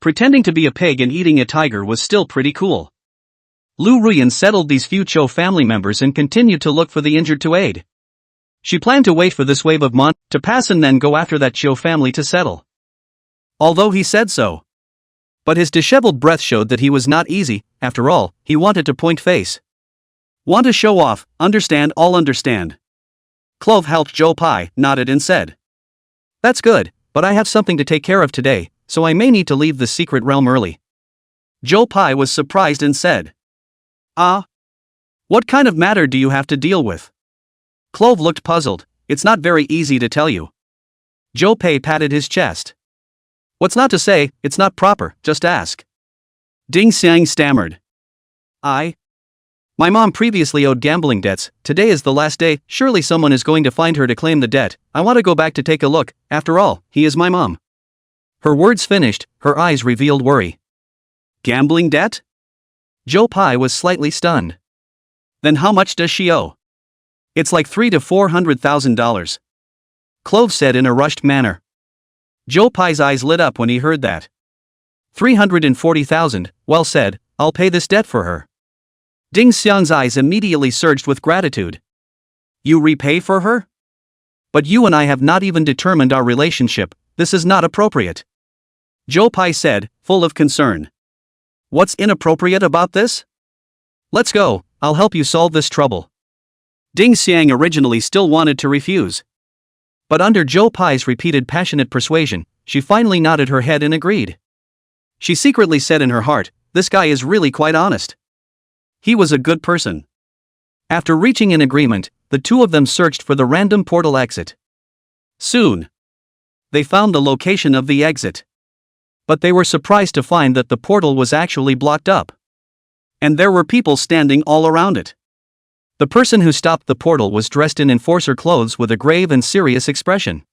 Pretending to be a pig and eating a tiger was still pretty cool. Lu Ruyan settled these few Chiu family members and continued to look for the injured to aid. She planned to wait for this wave of mon to pass and then go after that Chiu family to settle. Although he said so. But his disheveled breath showed that he was not easy, after all, he wanted to point face. Want to show off, understand, all understand. Clove helped Joe Pai, nodded and said. That's good, but I have something to take care of today, so I may need to leave the secret realm early. Joe Pai was surprised and said. Ah? What kind of matter do you have to deal with? Clove looked puzzled, it's not very easy to tell you. Joe Pai patted his chest. What's not to say, it's not proper, just ask. Ding Xiang stammered. My mom previously owed gambling debts, today is the last day, surely someone is going to find her to claim the debt, I want to go back to take a look, after all, he is my mom. Her words finished, her eyes revealed worry. Gambling debt? Joe Pai was slightly stunned. Then how much does she owe? It's like $300,000 to $400,000. Clove said in a rushed manner. Joe Pai's eyes lit up when he heard that. 340,000, well said, I'll pay this debt for her. Ding Xiang's eyes immediately surged with gratitude. You repay for her? But you and I have not even determined our relationship, this is not appropriate. Joe Pai said, full of concern. What's inappropriate about this? Let's go, I'll help you solve this trouble. Ding Xiang originally still wanted to refuse. But under Joe Pai's repeated passionate persuasion, she finally nodded her head and agreed. She secretly said in her heart, this guy is really quite honest. He was a good person. After reaching an agreement, the two of them searched for the random portal exit. Soon, they found the location of the exit. But they were surprised to find that the portal was actually blocked up. And there were people standing all around it. The person who stopped the portal was dressed in enforcer clothes with a grave and serious expression.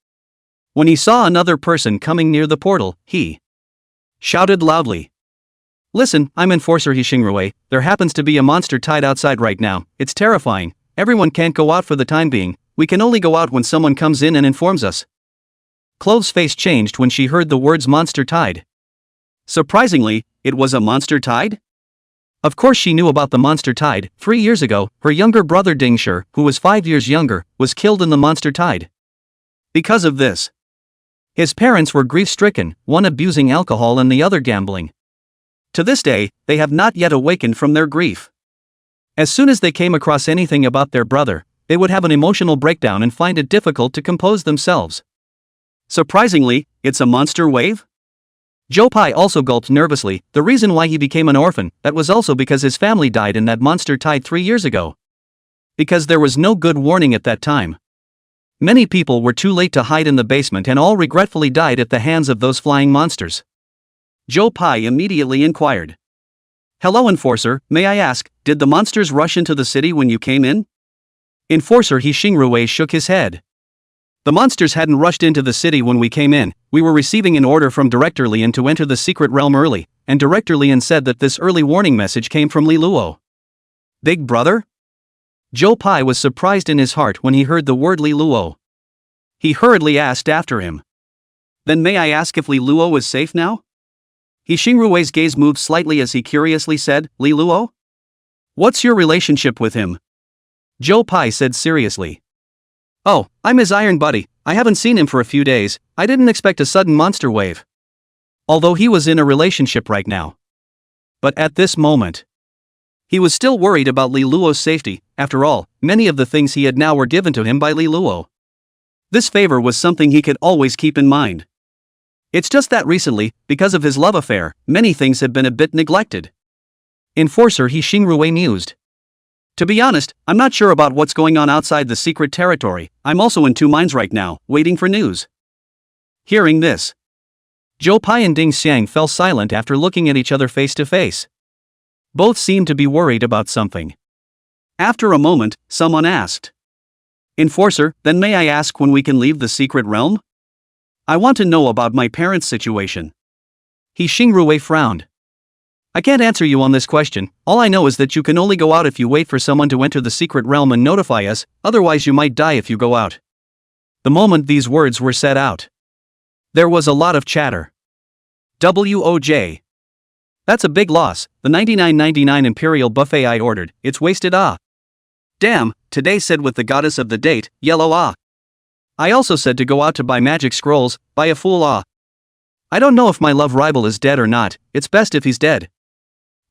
When he saw another person coming near the portal, he shouted loudly, "Listen, I'm Enforcer Hishingruei. There happens to be a monster tied outside right now. It's terrifying. Everyone can't go out for the time being. We can only go out when someone comes in and informs us." Clove's face changed when she heard the words monster tied. Surprisingly, it was a monster tied? Of course she knew about the monster tide. 3 years ago, her younger brother Dingshi, who was 5 years younger, was killed in the monster tide. Because of this, his parents were grief-stricken, one abusing alcohol and the other gambling. To this day, they have not yet awakened from their grief. As soon as they came across anything about their brother, they would have an emotional breakdown and find it difficult to compose themselves. Surprisingly, it's a monster wave? Joe Pye also gulped nervously. The reason why he became an orphan, that was also because his family died in that monster tide 3 years ago. Because there was no good warning at that time. Many people were too late to hide in the basement and all regretfully died at the hands of those flying monsters. Joe Pye immediately inquired. "Hello Enforcer, may I ask, did the monsters rush into the city when you came in?" Enforcer Hishingruei shook his head. "The monsters hadn't rushed into the city when we came in. We were receiving an order from Director Lian to enter the secret realm early, and Director Lian said that this early warning message came from Li Luo." "Big brother?" Joe Pye was surprised in his heart when he heard the word Li Luo. He hurriedly asked after him. "Then may I ask if Li Luo is safe now?" Hishingruei's gaze moved slightly as he curiously said, "Li Luo? What's your relationship with him?" Joe Pye said seriously. "Oh, I'm his iron buddy. I haven't seen him for a few days. I didn't expect a sudden monster wave." Although he was in a relationship right now. But at this moment, he was still worried about Li Luo's safety. After all, many of the things he had now were given to him by Li Luo. This favor was something he could always keep in mind. It's just that recently, because of his love affair, many things have been a bit neglected. Enforcer Hishingruei mused. "To be honest, I'm not sure about what's going on outside the secret territory. I'm also in two minds right now, waiting for news." Hearing this, Joe Pye and Ding Xiang fell silent after looking at each other face to face. Both seemed to be worried about something. After a moment, someone asked, "Enforcer, then may I ask when we can leave the secret realm? I want to know about my parents' situation." Hishingruei frowned. "I can't answer you on this question. All I know is that you can only go out if you wait for someone to enter the secret realm and notify us, otherwise you might die if you go out." The moment these words were said out, there was a lot of chatter. "WOJ. That's a big loss. The 99.99 Imperial Buffet I ordered, it's wasted ah. Damn, today said with the goddess of the date, yellow ah. I also said to go out to buy magic scrolls, buy a fool ah. I don't know if my love rival is dead or not, it's best if he's dead."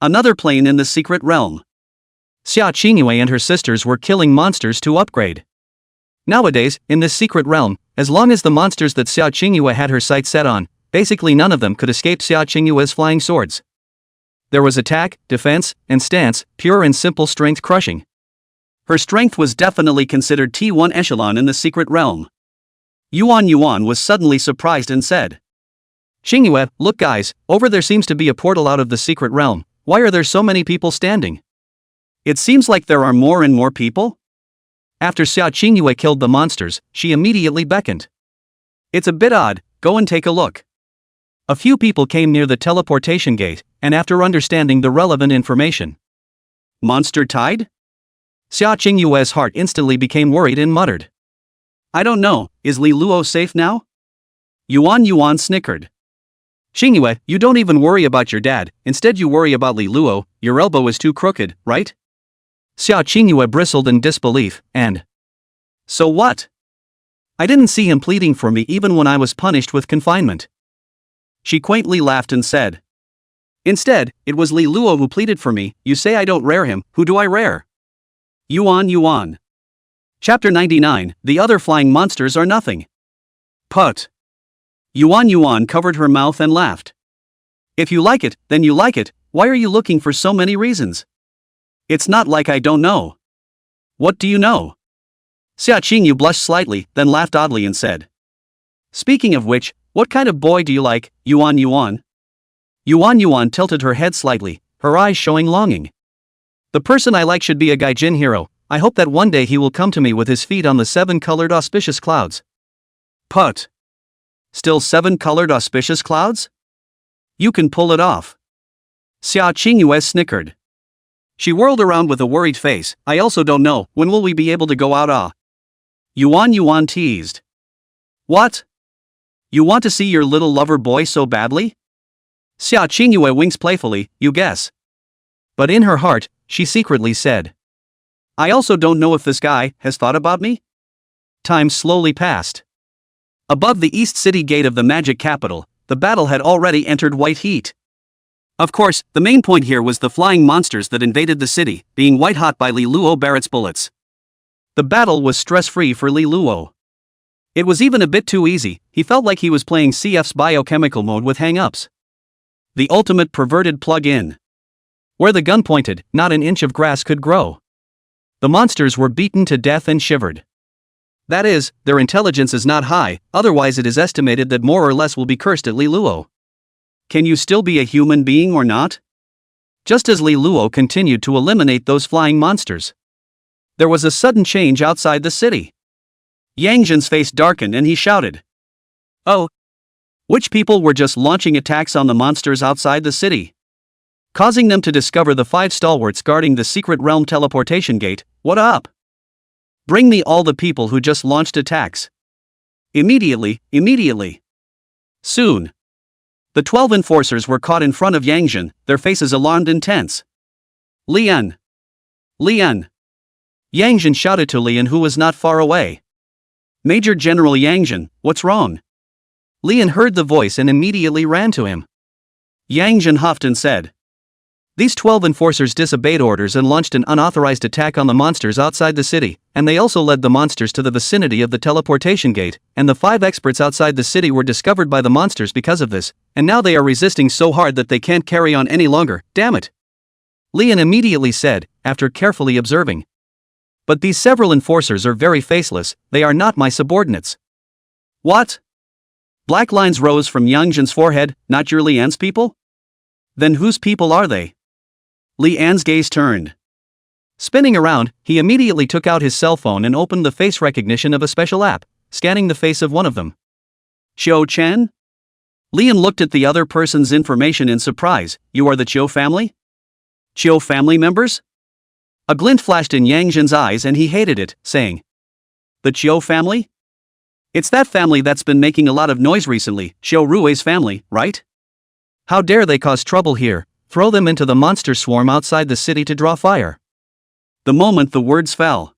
Another plane in the secret realm. Xia Qingyue and her sisters were killing monsters to upgrade. Nowadays, in this secret realm, as long as the monsters that Xia Qingyue had her sights set on, basically none of them could escape Xia Qingyue's flying swords. There was attack, defense, and stance, pure and simple strength crushing. Her strength was definitely considered T1 echelon in the secret realm. Yuan was suddenly surprised and said, "Qingyue, look guys, over there seems to be a portal out of the secret realm. Why are there so many people standing?" "It seems like there are more and more people?" After Xia Qingyue killed the monsters, she immediately beckoned. "It's a bit odd, go and take a look." A few people came near the teleportation gate, and after understanding the relevant information, "Monster tide?" Xia Qingyue's heart instantly became worried and muttered, "I don't know, is Li Luo safe now?" Yuan snickered. "Qingyue, you don't even worry about your dad, instead you worry about Li Luo. Your elbow is too crooked, right?" Xia Qingyue bristled in disbelief, and, "So what? I didn't see him pleading for me even when I was punished with confinement." She quaintly laughed and said, "Instead, it was Li Luo who pleaded for me. You say I don't rare him, who do I rare?" Yuan. Chapter 99, The Other Flying Monsters Are Nothing. Put. Yuan covered her mouth and laughed. "If you like it, then you like it. Why are you looking for so many reasons? It's not like I don't know." "What do you know?" Xia Qingyu blushed slightly, then laughed oddly and said, "Speaking of which, what kind of boy do you like, Yuan?" Yuan tilted her head slightly, her eyes showing longing. The person I like should be a gaijin hero. I hope that one day he will come to me with his feet on the 7-colored auspicious clouds. Put. Still 7-colored auspicious clouds? You can pull it off. Xia Qingyue snickered. She whirled around with a worried face. I also don't know, when will we be able to go out? Yuan teased. What? You want to see your little lover boy so badly? Xia Qingyue winks playfully, you guess. But in her heart, she secretly said, I also don't know if this guy has thought about me. Time slowly passed. Above the east city gate of the magic capital, the battle had already entered white heat. Of course, the main point here was the flying monsters that invaded the city, being white-hot by Li Luo Barrett's bullets. The battle was stress-free for Li Luo. It was even a bit too easy. He felt like he was playing CF's biochemical mode with hang-ups. The ultimate perverted plug-in. Where the gun pointed, not an inch of grass could grow. The monsters were beaten to death and shivered. That is, their intelligence is not high, otherwise it is estimated that more or less will be cursed at Li Luo. Can you still be a human being or not? Just as Li Luo continued to eliminate those flying monsters, there was a sudden change outside the city. Yang Zhen's face darkened and he shouted. Oh! Which people were just launching attacks on the monsters outside the city, causing them to discover the 5 stalwarts guarding the secret realm teleportation gate. What up? Bring me all the people who just launched attacks. Immediately. Soon. The 12 enforcers were caught in front of Yang Zhen, their faces alarmed and tense. Lian! Yang Zhen shouted to Lian, who was not far away. Major General Yang Zhen, what's wrong? Lian heard the voice and immediately ran to him. Yang Zhen huffed and said, These 12 enforcers disobeyed orders and launched an unauthorized attack on the monsters outside the city, and they also led the monsters to the vicinity of the teleportation gate, and the 5 experts outside the city were discovered by the monsters because of this, and now they are resisting so hard that they can't carry on any longer, damn it! Lian immediately said, after carefully observing. But these several enforcers are very faceless, they are not my subordinates. What? Black lines rose from Yang Zhen's forehead, not your Lian's people? Then whose people are they? Lian's gaze turned. Spinning around, he immediately took out his cell phone and opened the face recognition of a special app, scanning the face of one of them. Qiu Chen? Lian looked at the other person's information in surprise. You are the Qiu family? Qiu family members? A glint flashed in Yang Zhen's eyes and he hated it, saying, The Qiu family? It's that family that's been making a lot of noise recently, Qiu Rui's family, right? How dare they cause trouble here? Throw them into the monster swarm outside the city to draw fire. The moment the words fell,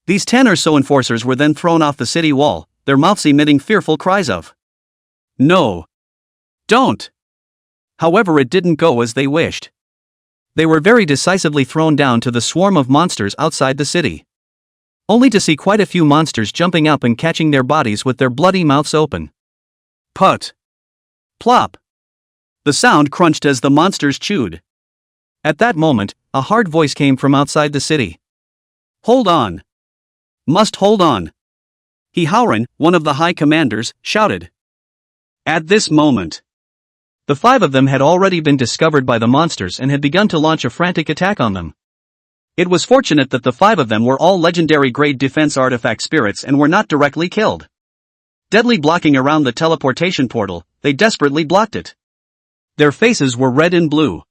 these 10 or so enforcers were then thrown off the city wall, their mouths emitting fearful cries of, No! Don't! However, it didn't go as they wished. They were very decisively thrown down to the swarm of monsters outside the city, only to see quite a few monsters jumping up and catching their bodies with their bloody mouths open. Put! Plop! The sound crunched as the monsters chewed. At that moment, a hard voice came from outside the city. Hold on! Must hold on! He Haoran, one of the high commanders, shouted. At this moment, the 5 of them had already been discovered by the monsters and had begun to launch a frantic attack on them. It was fortunate that the 5 of them were all legendary grade defense artifact spirits and were not directly killed. Deadly blocking around the teleportation portal, they desperately blocked it. Their faces were red and blue.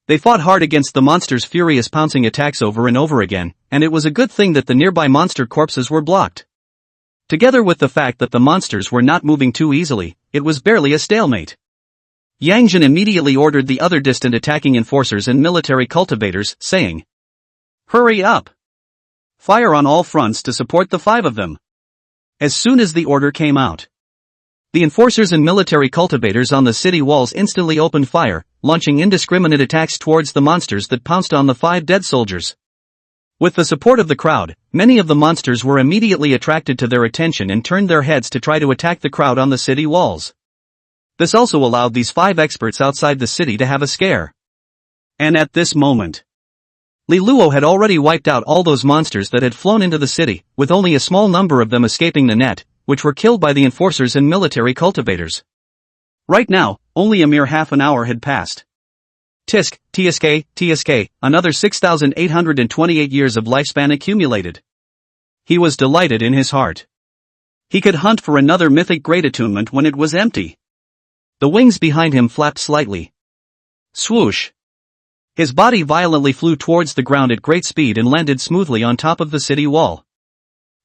They fought hard against the monsters' furious pouncing attacks over and over again, and it was a good thing that the nearby monster corpses were blocked. Together with the fact that the monsters were not moving too easily, it was barely a stalemate. Yang Zhen immediately ordered the other distant attacking enforcers and military cultivators, saying, Hurry up! Fire on all fronts to support the 5 of them. As soon as the order came out, the enforcers and military cultivators on the city walls instantly opened fire, launching indiscriminate attacks towards the monsters that pounced on the 5 dead soldiers. With the support of the crowd, many of the monsters were immediately attracted to their attention and turned their heads to try to attack the crowd on the city walls. This also allowed these 5 experts outside the city to have a scare. And at this moment, Li Luo had already wiped out all those monsters that had flown into the city, with only a small number of them escaping the net, which were killed by the enforcers and military cultivators. Right now, only a mere half an hour had passed. Tisk, tsk, another 6,828 years of lifespan accumulated. He was delighted in his heart. He could hunt for another mythic great attunement when it was empty. The wings behind him flapped slightly. Swoosh! His body violently flew towards the ground at great speed and landed smoothly on top of the city wall.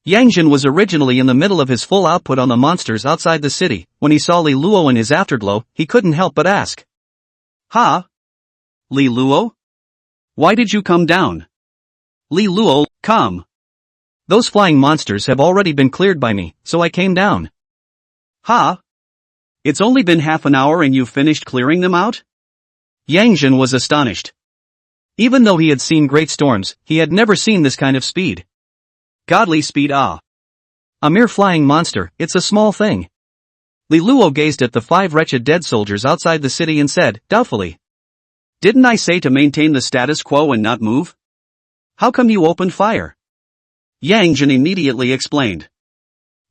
Yangjin was originally in the middle of his full output on the monsters outside the city. When he saw Li Luo in his afterglow, he couldn't help but ask. Ha? Li Luo? Why did you come down? Li Luo, come. Those flying monsters have already been cleared by me, so I came down. Ha? It's only been half an hour and you've finished clearing them out? Yangjin was astonished. Even though he had seen great storms, he had never seen this kind of speed. Godly speed, ah. A mere flying monster, it's a small thing. Li Luo gazed at the 5 wretched dead soldiers outside the city and said, doubtfully. Didn't I say to maintain the status quo and not move? How come you opened fire? Yangjin immediately explained.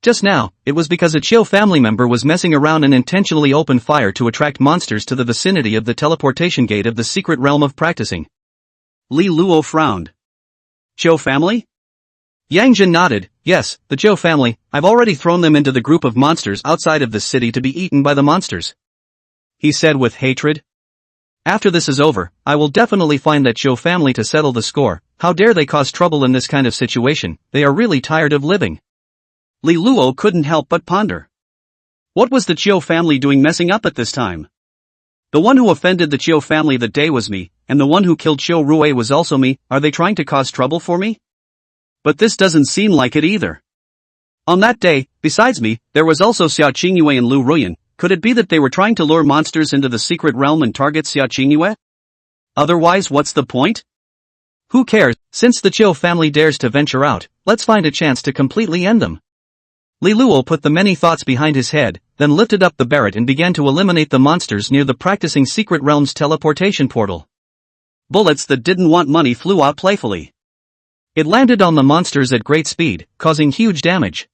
Just now, it was because a Chiu family member was messing around and intentionally opened fire to attract monsters to the vicinity of the teleportation gate of the secret realm of practicing. Li Luo frowned. Chiu family? Yangjin nodded. Yes, the Chiu family. I've already thrown them into the group of monsters outside of the city to be eaten by the monsters. He said with hatred. After this is over, I will definitely find that Chiu family to settle the score. How dare they cause trouble in this kind of situation? They are really tired of living. Li Luo couldn't help but ponder. What was the Chiu family doing messing up at this time? The one who offended the Chiu family that day was me, and the one who killed Chiu Rue was also me. Are they trying to cause trouble for me? But this doesn't seem like it either. On that day, besides me, there was also Xiao Qingyue and Lu Ruyan. Could it be that they were trying to lure monsters into the secret realm and target Xiao Qingyue? Otherwise, what's the point? Who cares? Since the Chiu family dares to venture out, let's find a chance to completely end them. Li Luo put the many thoughts behind his head, then lifted up the Barrett and began to eliminate the monsters near the practicing secret realm's teleportation portal. Bullets that didn't want money flew out playfully. It landed on the monsters at great speed, causing huge damage.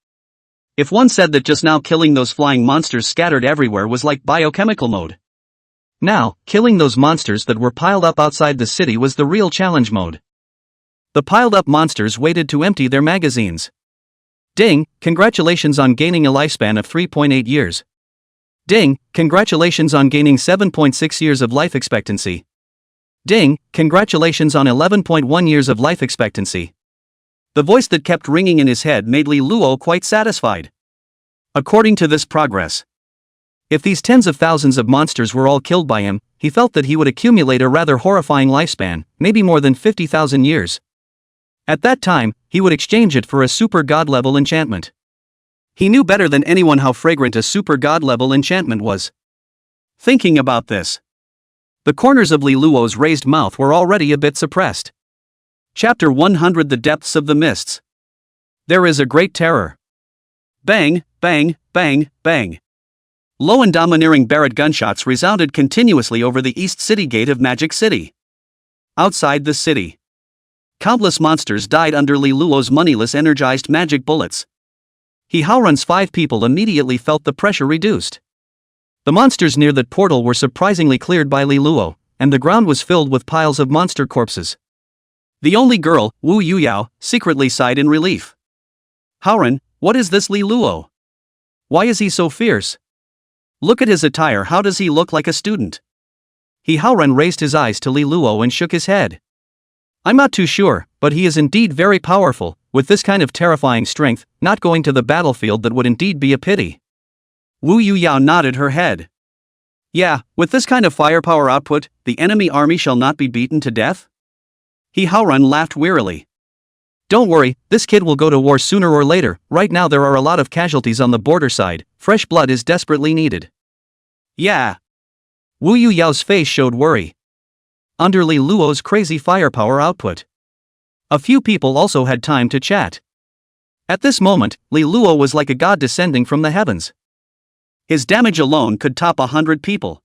If one said that just now killing those flying monsters scattered everywhere was like biochemical mode. Now, killing those monsters that were piled up outside the city was the real challenge mode. The piled up monsters waited to empty their magazines. Ding, congratulations on gaining a lifespan of 3.8 years. Ding, congratulations on gaining 7.6 years of life expectancy. Ding, congratulations on 11.1 years of life expectancy. The voice that kept ringing in his head made Li Luo quite satisfied. According to this progress, if these tens of thousands of monsters were all killed by him, he felt that he would accumulate a rather horrifying lifespan, maybe more than 50,000 years. At that time, he would exchange it for a super god-level enchantment. He knew better than anyone how fragrant a super god-level enchantment was. Thinking about this, the corners of Li Luo's raised mouth were already a bit suppressed. Chapter 100 The Depths of the Mists. There is a great terror. Bang, bang, bang, bang. Low and domineering Barrett gunshots resounded continuously over the east city gate of Magic City. Outside the city, countless monsters died under Li Luo's moneyless energized magic bullets. He Haoran's 5 people immediately felt the pressure reduced. The monsters near that portal were surprisingly cleared by Li Luo, and the ground was filled with piles of monster corpses. The only girl, Wu Yuyao, secretly sighed in relief. Haoran, what is this Li Luo? Why is he so fierce? Look at his attire, how does he look like a student? Haoran raised his eyes to Li Luo and shook his head. I'm not too sure, but he is indeed very powerful. With this kind of terrifying strength, not going to the battlefield that would indeed be a pity. Wu Yuyao nodded her head. Yeah, with this kind of firepower output, the enemy army shall not be beaten to death? Haoran laughed wearily. Don't worry, this kid will go to war sooner or later. Right now there are a lot of casualties on the border side. Fresh blood is desperately needed. Yeah. Wu Yuyao's face showed worry. Under Li Luo's crazy firepower output, a few people also had time to chat. At this moment, Li Luo was like a god descending from the heavens. His damage alone could top 100 people.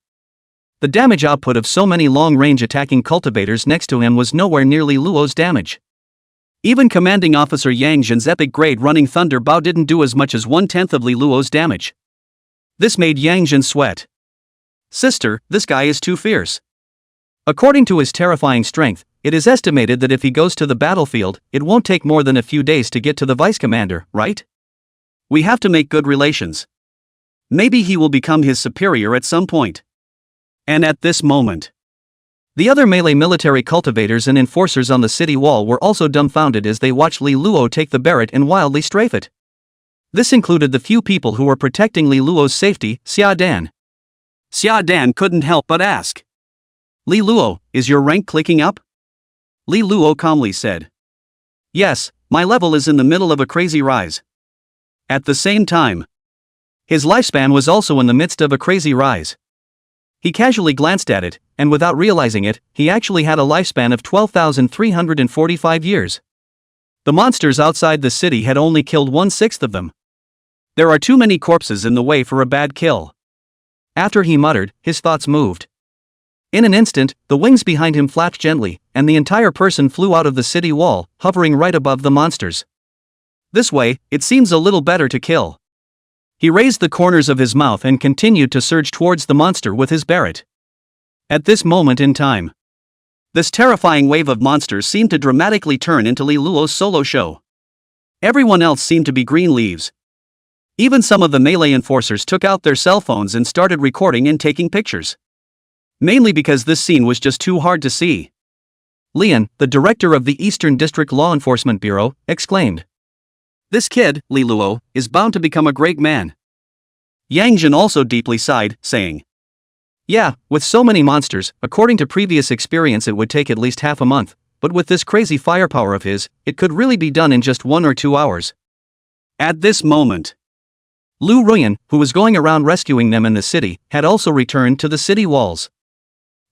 The damage output of so many long-range attacking cultivators next to him was nowhere near Li Luo's damage. Even Commanding Officer Yang Zhen's epic grade Running Thunder Bow didn't do as much as 1/10 of Li Luo's damage. This made Yang Zhen sweat. Sister, this guy is too fierce. According to his terrifying strength, it is estimated that if he goes to the battlefield, it won't take more than a few days to get to the vice commander, right? We have to make good relations. Maybe he will become his superior at some point. And at this moment, the other melee military cultivators and enforcers on the city wall were also dumbfounded as they watched Li Luo take the Barrett and wildly strafe it. This included the few people who were protecting Li Luo's safety, Xia Dan. Xia Dan couldn't help but ask. Li Luo, is your rank clicking up? Li Luo calmly said. Yes, my level is in the middle of a crazy rise. At the same time, his lifespan was also in the midst of a crazy rise. He casually glanced at it, and without realizing it, he actually had a lifespan of 12,345 years. The monsters outside the city had only killed 1/6 of them. There are too many corpses in the way for a bad kill. After he muttered, his thoughts moved. In an instant, the wings behind him flapped gently, and the entire person flew out of the city wall, hovering right above the monsters. This way, it seems a little better to kill. He raised the corners of his mouth and continued to surge towards the monster with his Barrett. At this moment in time, this terrifying wave of monsters seemed to dramatically turn into Li Luo's solo show. Everyone else seemed to be green leaves. Even some of the melee enforcers took out their cell phones and started recording and taking pictures. Mainly because this scene was just too hard to see. Lian, the director of the Eastern District Law Enforcement Bureau, exclaimed. This kid, Li Luo, is bound to become a great man. Yang Jin also deeply sighed, saying, Yeah, with so many monsters, according to previous experience it would take at least half a month, but with this crazy firepower of his, it could really be done in just 1 or 2 hours. At this moment, Lu Ruyan, who was going around rescuing them in the city, had also returned to the city walls.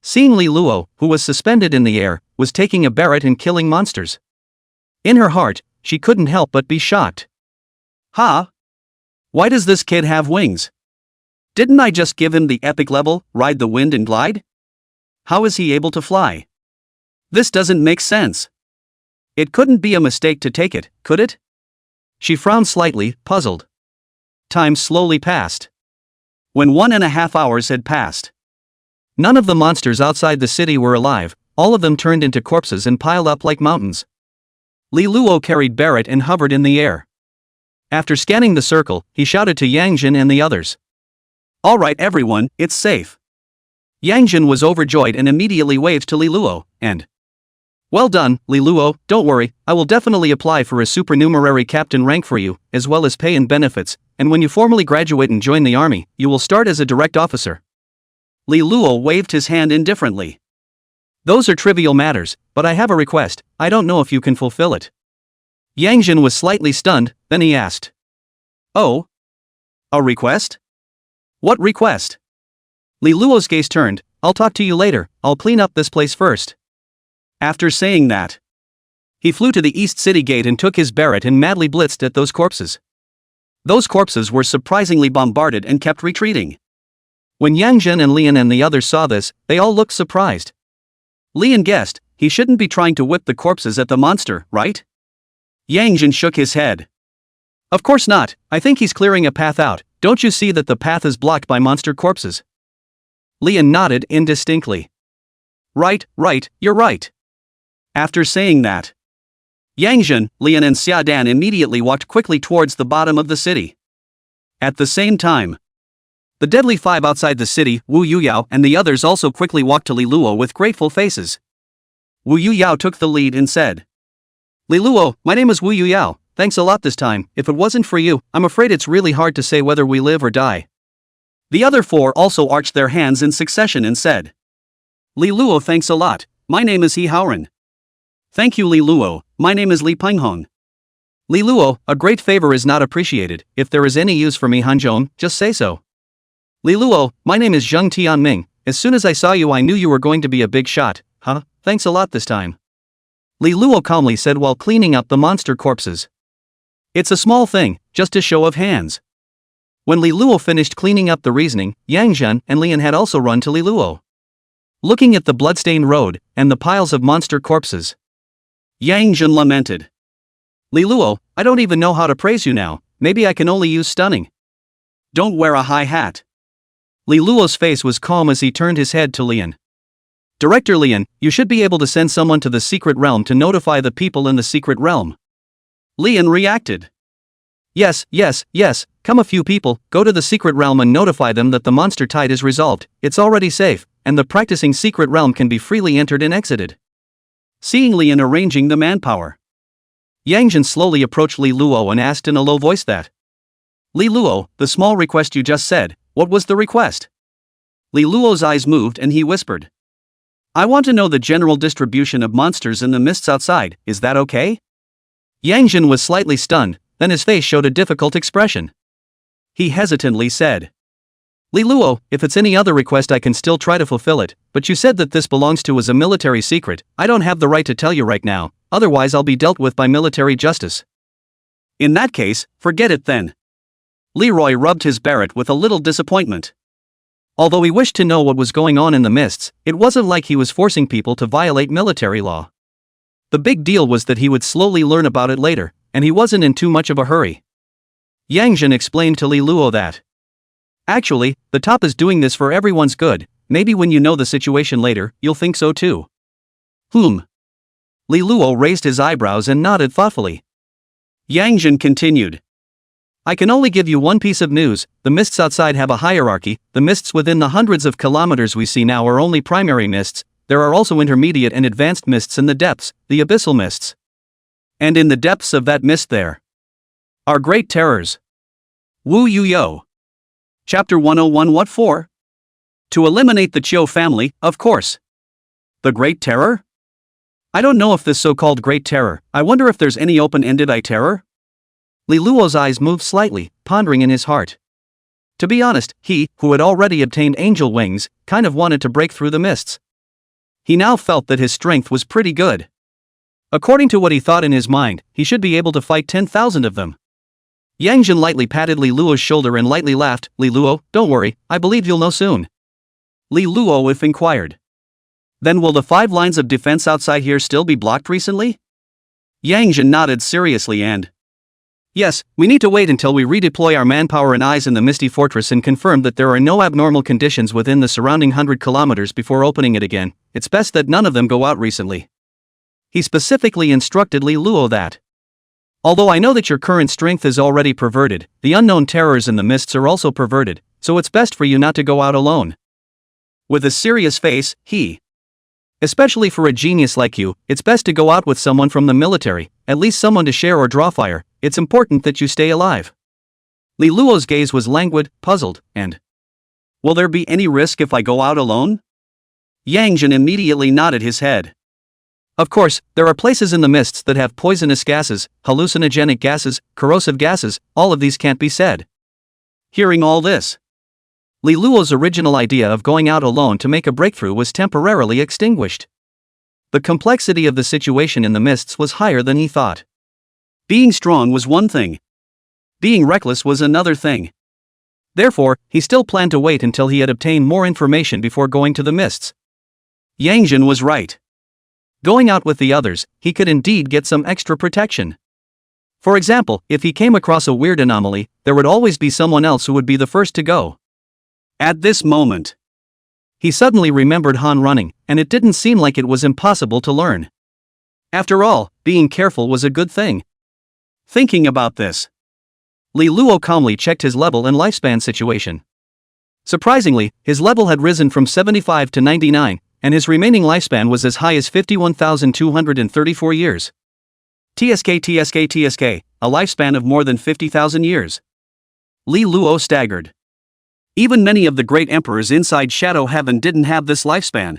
Seeing Li Luo, who was suspended in the air, was taking a Barrett and killing monsters. In her heart, she couldn't help but be shocked. Huh? Why does this kid have wings? Didn't I just give him the epic level, ride the wind and glide? How is he able to fly? This doesn't make sense. It couldn't be a mistake to take it, could it? She frowned slightly, puzzled. Time slowly passed. When 1.5 hours had passed, none of the monsters outside the city were alive, all of them turned into corpses and piled up like mountains. Li Luo carried Barrett and hovered in the air. After scanning the circle, he shouted to Yang Jin and the others. All right everyone, it's safe. Yang Jin was overjoyed and immediately waved to Li Luo, and well done, Li Luo, don't worry, I will definitely apply for a supernumerary captain rank for you, as well as pay and benefits, and when you formally graduate and join the army, you will start as a direct officer. Li Luo waved his hand indifferently. Those are trivial matters, but I have a request, I don't know if you can fulfill it. Yang Jin was slightly stunned, then he asked. Oh? A request? What request? Li Luo's gaze turned, I'll talk to you later, I'll clean up this place first. After saying that, he flew to the East City Gate and took his Barrett and madly blitzed at those corpses. Those corpses were surprisingly bombarded and kept retreating. When Yang Jin and Lian and the others saw this, they all looked surprised. Lian guessed, he shouldn't be trying to whip the corpses at the monster, right? Yang Jin shook his head. Of course not, I think he's clearing a path out, don't you see that the path is blocked by monster corpses? Lian nodded indistinctly. Right, you're right. After saying that, Yang Jin, Lian and Xia Dan immediately walked quickly towards the bottom of the city. At the same time, the Deadly Five outside the city, Wu Yuyao and the others also quickly walked to Li Luo with grateful faces. Wu Yuyao took the lead and said, Li Luo, my name is Wu Yuyao, thanks a lot this time, if it wasn't for you, I'm afraid it's really hard to say whether we live or die. The other four also arched their hands in succession and said, Li Luo, thanks a lot, my name is He Haoran. Thank you Li Luo, my name is Li Penghong. Li Luo, a great favor is not appreciated, if there is any use for me Hanzhong, just say so. Li Luo, my name is Zheng Tianming, as soon as I saw you I knew you were going to be a big shot, huh, thanks a lot this time. Li Luo calmly said while cleaning up the monster corpses. It's a small thing, just a show of hands. When Li Luo finished cleaning up the reasoning, Yang Jin and Lian had also run to Li Luo. Looking at the bloodstained road, and the piles of monster corpses, Yang Jin lamented. Li Luo, I don't even know how to praise you now, maybe I can only use stunning. Don't wear a high hat. Li Luo's face was calm as he turned his head to Lian. Director Lian, you should be able to send someone to the secret realm to notify the people in the secret realm. Lian reacted. Yes, come a few people, go to the secret realm and notify them that the monster tide is resolved, it's already safe, and the practicing secret realm can be freely entered and exited. Seeing Lian arranging the manpower, Yang Jin slowly approached Li Luo and asked in a low voice that. Li Luo, the small request you just said, what was the request? Li Luo's eyes moved and he whispered. I want to know the general distribution of monsters in the mists outside, is that okay? Yang Jin was slightly stunned, then his face showed a difficult expression. He hesitantly said. Li Luo, if it's any other request I can still try to fulfill it, but you said that this belongs to as a military secret, I don't have the right to tell you right now, otherwise I'll be dealt with by military justice. In that case, forget it then. Leroy rubbed his Barrett with a little disappointment. Although he wished to know what was going on in the mists, it wasn't like he was forcing people to violate military law. The big deal was that he would slowly learn about it later, and he wasn't in too much of a hurry. Yang Jin explained to Li Luo that. Actually, the top is doing this for everyone's good, maybe when you know the situation later, you'll think so too. Li Luo raised his eyebrows and nodded thoughtfully. Yang Jin continued. I can only give you one piece of news, the mists outside have a hierarchy, the mists within the hundreds of kilometers we see now are only primary mists, there are also intermediate and advanced mists in the depths, the abyssal mists. And in the depths of that mist there are great terrors. Wu Yu Yo. Chapter 101. What for? To eliminate the Chiu family, of course. The Great Terror? I don't know if this so-called Great Terror, I wonder if there's any open-ended terror? Li Luo's eyes moved slightly, pondering in his heart. To be honest, he, who had already obtained angel wings, kind of wanted to break through the mists. He now felt that his strength was pretty good. According to what he thought in his mind, he should be able to fight 10,000 of them. Yang Jin lightly patted Li Luo's shoulder and lightly laughed. Li Luo, don't worry, I believe you'll know soon. Li Luo inquired. Then will the 5 lines of defense outside here still be blocked recently? Yang Jin nodded seriously and. Yes, we need to wait until we redeploy our manpower and eyes in the Misty Fortress and confirm that there are no abnormal conditions within the surrounding 100 kilometers before opening it again. It's best that none of them go out recently. He specifically instructed Li Luo that. Although I know that your current strength is already perverted, the unknown terrors in the mists are also perverted, so it's best for you not to go out alone. With a serious face, he. Especially for a genius like you, it's best to go out with someone from the military, at least someone to share or draw fire, it's important that you stay alive. Li Luo's gaze was languid, puzzled, and. Will there be any risk if I go out alone? Yang Jin immediately nodded his head. Of course, there are places in the mists that have poisonous gases, hallucinogenic gases, corrosive gases, all of these can't be said. Hearing all this, Li Luo's original idea of going out alone to make a breakthrough was temporarily extinguished. The complexity of the situation in the mists was higher than he thought. Being strong was one thing. Being reckless was another thing. Therefore, he still planned to wait until he had obtained more information before going to the mists. Yang Jin was right. Going out with the others, he could indeed get some extra protection. For example, if he came across a weird anomaly, there would always be someone else who would be the first to go. At this moment, he suddenly remembered Han running, and it didn't seem like it was impossible to learn. After all, being careful was a good thing. Thinking about this, Li Luo calmly checked his level and lifespan situation. Surprisingly, his level had risen from 75 to 99, and his remaining lifespan was as high as 51,234 years. TSK, a lifespan of more than 50,000 years. Li Luo staggered. Even many of the great emperors inside Shadow Heaven didn't have this lifespan.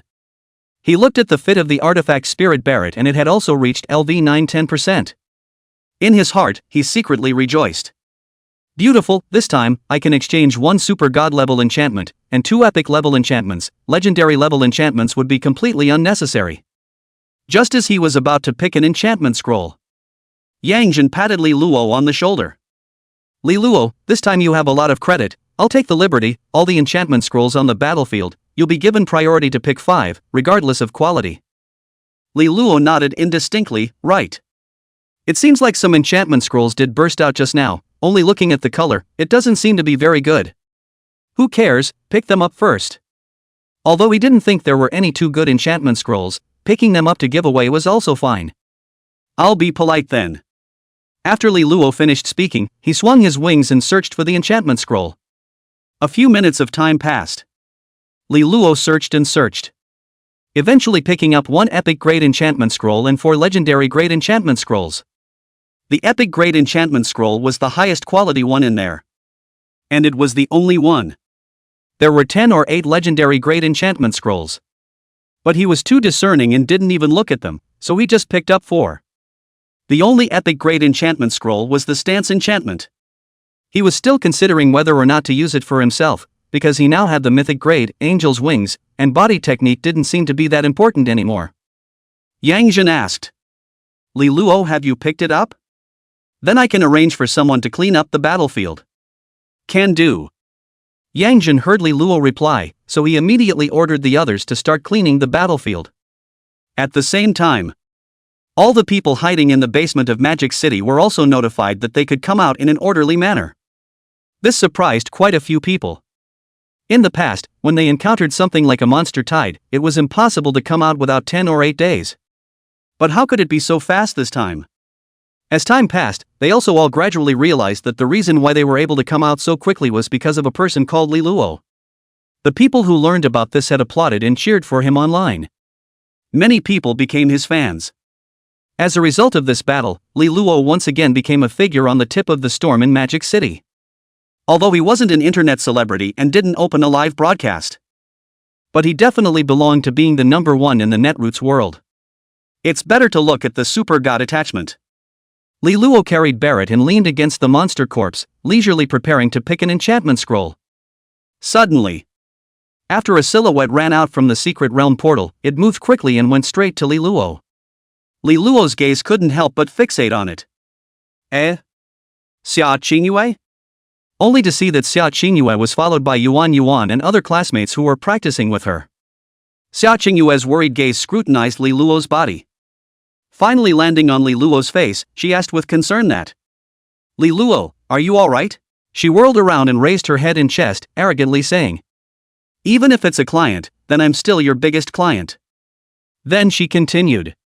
He looked at the fit of the artifact Spirit Barrett and it had also reached LV 910%. In his heart, he secretly rejoiced. Beautiful, this time, I can exchange 1 super god level enchantment, and 2 epic level enchantments. Legendary level enchantments would be completely unnecessary. Just as he was about to pick an enchantment scroll, Yang Jin patted Li Luo on the shoulder. Li Luo, this time you have a lot of credit, I'll take the liberty, all the enchantment scrolls on the battlefield, you'll be given priority to pick 5, regardless of quality. Li Luo nodded indistinctly, right. It seems like some enchantment scrolls did burst out just now, only looking at the color, it doesn't seem to be very good. Who cares, pick them up first. Although he didn't think there were any too good enchantment scrolls, picking them up to give away was also fine. I'll be polite then. After Li Luo finished speaking, he swung his wings and searched for the enchantment scroll. A few minutes of time passed. Li Luo searched and searched, eventually picking up 1 epic grade enchantment scroll and 4 legendary grade enchantment scrolls. The epic grade enchantment scroll was the highest quality one in there. And it was the only one. There were 10 or 8 legendary grade enchantment scrolls. But he was too discerning and didn't even look at them, so he just picked up 4. The only epic grade enchantment scroll was the stance enchantment. He was still considering whether or not to use it for himself, because he now had the mythic grade, Angel's Wings, and body technique didn't seem to be that important anymore. Yang Zhen asked. Li Luo, have you picked it up? Then I can arrange for someone to clean up the battlefield. Can do. Yang Zhen heard Li Luo reply, so he immediately ordered the others to start cleaning the battlefield. At the same time, all the people hiding in the basement of Magic City were also notified that they could come out in an orderly manner. This surprised quite a few people. In the past, when they encountered something like a monster tide, it was impossible to come out without 10 or 8 days. But how could it be so fast this time? As time passed, they also all gradually realized that the reason why they were able to come out so quickly was because of a person called Li Luo. The people who learned about this had applauded and cheered for him online. Many people became his fans. As a result of this battle, Li Luo once again became a figure on the tip of the storm in Magic City. Although he wasn't an internet celebrity and didn't open a live broadcast. But he definitely belonged to being the #1 in the Netroots world. It's better to look at the super god attachment. Li Luo carried Barrett and leaned against the monster corpse, leisurely preparing to pick an enchantment scroll. Suddenly, after a silhouette ran out from the secret realm portal, it moved quickly and went straight to Li Luo. Li Luo's gaze couldn't help but fixate on it. Xia Qingyue? Only to see that Xia Qingyue was followed by Yuan Yuan and other classmates who were practicing with her. Xia Qingyue's worried gaze scrutinized Li Luo's body. Finally landing on Li Luo's face, she asked with concern that, Li Luo, are you alright? She whirled around and raised her head and chest, arrogantly saying, even if it's a client, then I'm still your biggest client. Then she continued,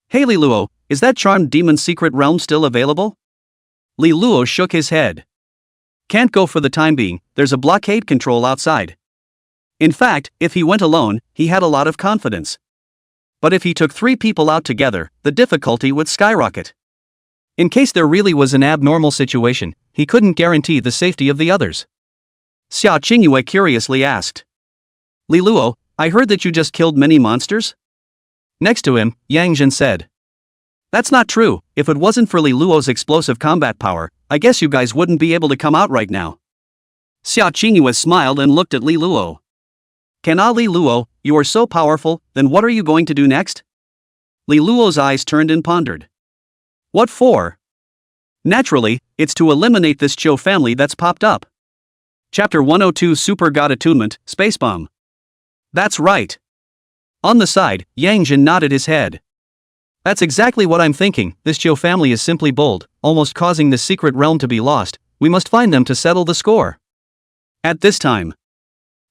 hey Li Luo, is that charmed demon's secret realm still available? Li Luo shook his head. Can't go for the time being, there's a blockade control outside. In fact, if he went alone, he had a lot of confidence. But if he took 3 people out together, the difficulty would skyrocket. In case there really was an abnormal situation, he couldn't guarantee the safety of the others. Xia Qingyue curiously asked. Li Luo, I heard that you just killed many monsters? Next to him, Yang Zhen said. That's not true, if it wasn't for Li Luo's explosive combat power, I guess you guys wouldn't be able to come out right now. Xia Qingyue smiled and looked at Li Luo. Li Luo, you are so powerful, then what are you going to do next? Li Luo's eyes turned and pondered. What for? Naturally, it's to eliminate this Cho family that's popped up. Chapter 102 Super God Attunement, Space Bomb. That's right. On the side, Yang Zhen nodded his head. That's exactly what I'm thinking, this Cho family is simply bold, almost causing the secret realm to be lost, we must find them to settle the score. At this time,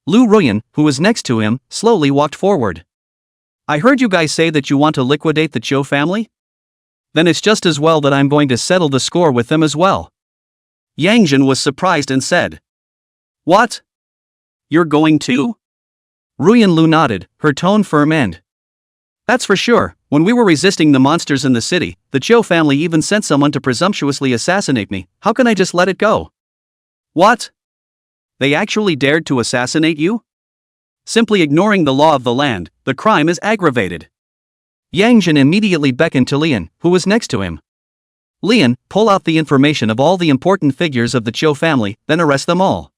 Lu Ruyan, who was next to him, slowly walked forward. I heard you guys say that you want to liquidate the Cho family? Then it's just as well that I'm going to settle the score with them as well. Yang Zhen was surprised and said. What? You're going to? Ruyan Lu nodded, her tone firm and. That's for sure, when we were resisting the monsters in the city, the Cho family even sent someone to presumptuously assassinate me, how can I just let it go? What? They actually dared to assassinate you? Simply ignoring the law of the land, the crime is aggravated. Yang Zhen immediately beckoned to Lian, who was next to him. Lian, pull out the information of all the important figures of the Cho family, then arrest them all.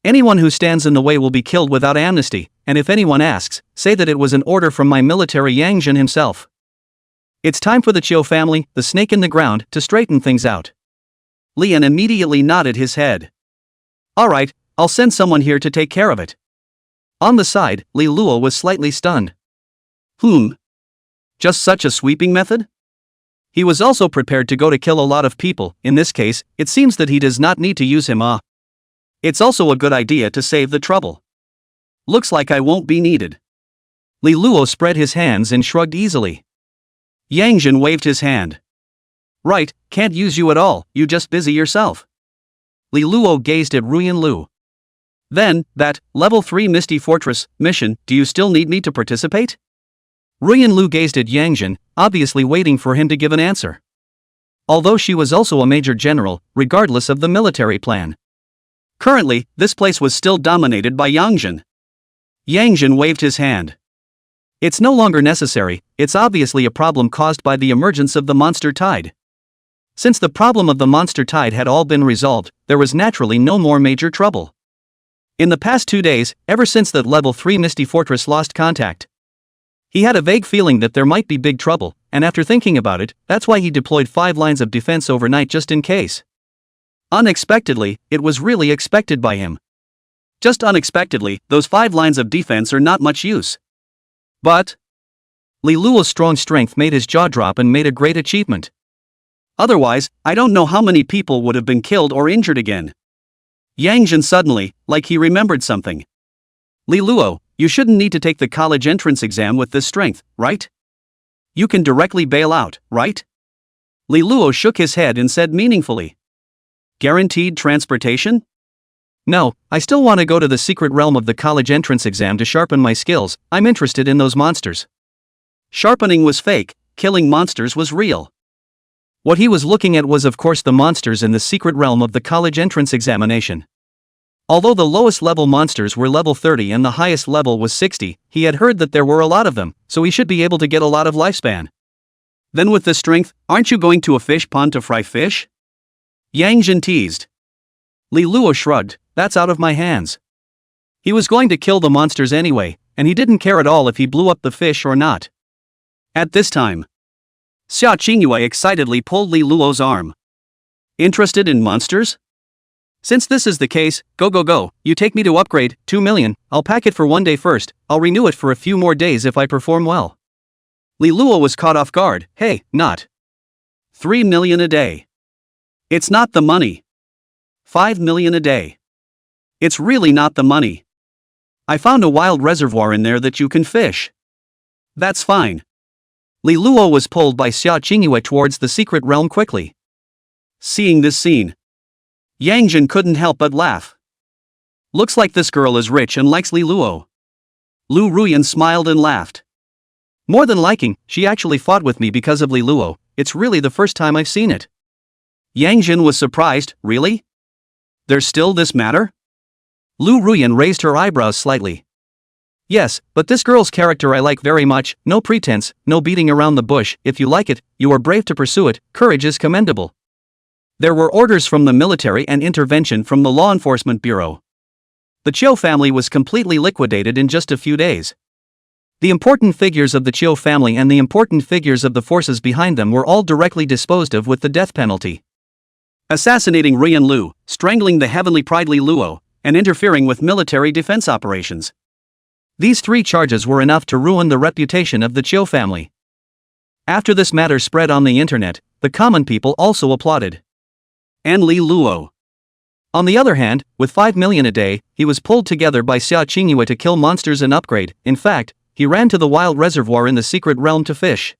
Anyone who stands in the way will be killed without amnesty, and if anyone asks, say that it was an order from my military Yang Zhen himself. It's time for the Cho family, the snake in the ground, to straighten things out. Lian immediately nodded his head. Alright, I'll send someone here to take care of it. On the side, Li Luo was slightly stunned. Just such a sweeping method? He was also prepared to go to kill a lot of people, in this case, it seems that he does not need to use him It's also a good idea to save the trouble. Looks like I won't be needed. Li Luo spread his hands and shrugged easily. Yang Jin waved his hand. Right, can't use you at all, you just busy yourself. Li Luo gazed at Ruyan Lu. Then, that, level 3 Misty Fortress, mission, do you still need me to participate? Ruyan Lu gazed at Yang Jin, obviously waiting for him to give an answer. Although she was also a major general, regardless of the military plan. Currently, this place was still dominated by Yang Jin. Yang Jin waved his hand. It's no longer necessary, it's obviously a problem caused by the emergence of the monster tide. Since the problem of the monster tide had all been resolved, there was naturally no more major trouble. In the past 2 days, ever since that level 3 Misty Fortress lost contact, he had a vague feeling that there might be big trouble, and after thinking about it, that's why he deployed 5 lines of defense overnight just in case. Unexpectedly, it was really expected by him. Just unexpectedly, those 5 lines of defense are not much use. But Li Luo's strong strength made his jaw drop and made a great achievement. Otherwise, I don't know how many people would have been killed or injured again. Yang Jin suddenly, like he remembered something. Li Luo, you shouldn't need to take the college entrance exam with this strength, right? You can directly bail out, right? Li Luo shook his head and said meaningfully. Guaranteed transportation? No, I still want to go to the secret realm of the college entrance exam to sharpen my skills. I'm interested in those monsters. Sharpening was fake, killing monsters was real. What he was looking at was of course the monsters in the secret realm of the college entrance examination. Although the lowest level monsters were level 30 and the highest level was 60, he had heard that there were a lot of them, so he should be able to get a lot of lifespan. Then with this strength, aren't you going to a fish pond to fry fish? Yang Jin teased. Li Luo shrugged, that's out of my hands. He was going to kill the monsters anyway, and he didn't care at all if he blew up the fish or not. At this time, Xia Qingyue excitedly pulled Li Luo's arm. Interested in monsters? Since this is the case, go, you take me to upgrade, 2 million, I'll pack it for 1 day first, I'll renew it for a few more days if I perform well. Li Luo was caught off guard, hey, not 3 million a day. It's not the money. 5 million a day. It's really not the money. I found a wild reservoir in there that you can fish. That's fine. Li Luo was pulled by Xia Qingyue towards the secret realm quickly. Seeing this scene, Yang Jin couldn't help but laugh. Looks like this girl is rich and likes Li Luo. Lu Ruyan smiled and laughed. More than liking, she actually fought with me because of Li Luo, it's really the first time I've seen it. Yang Jin was surprised, really? There's still this matter? Lu Ruyan raised her eyebrows slightly. Yes, but this girl's character I like very much, no pretense, no beating around the bush, if you like it, you are brave to pursue it, courage is commendable. There were orders from the military and intervention from the law enforcement bureau. The Chiu family was completely liquidated in just a few days. The important figures of the Chiu family and the important figures of the forces behind them were all directly disposed of with the death penalty. Assassinating Ruyan Lu, strangling the heavenly pride Li Luo, and interfering with military defense operations. These 3 charges were enough to ruin the reputation of the Chiu family. After this matter spread on the internet, the common people also applauded. And Li Luo. On the other hand, with 5 million a day, he was pulled together by Xia Qingyue to kill monsters and upgrade. In fact, he ran to the wild reservoir in the secret realm to fish.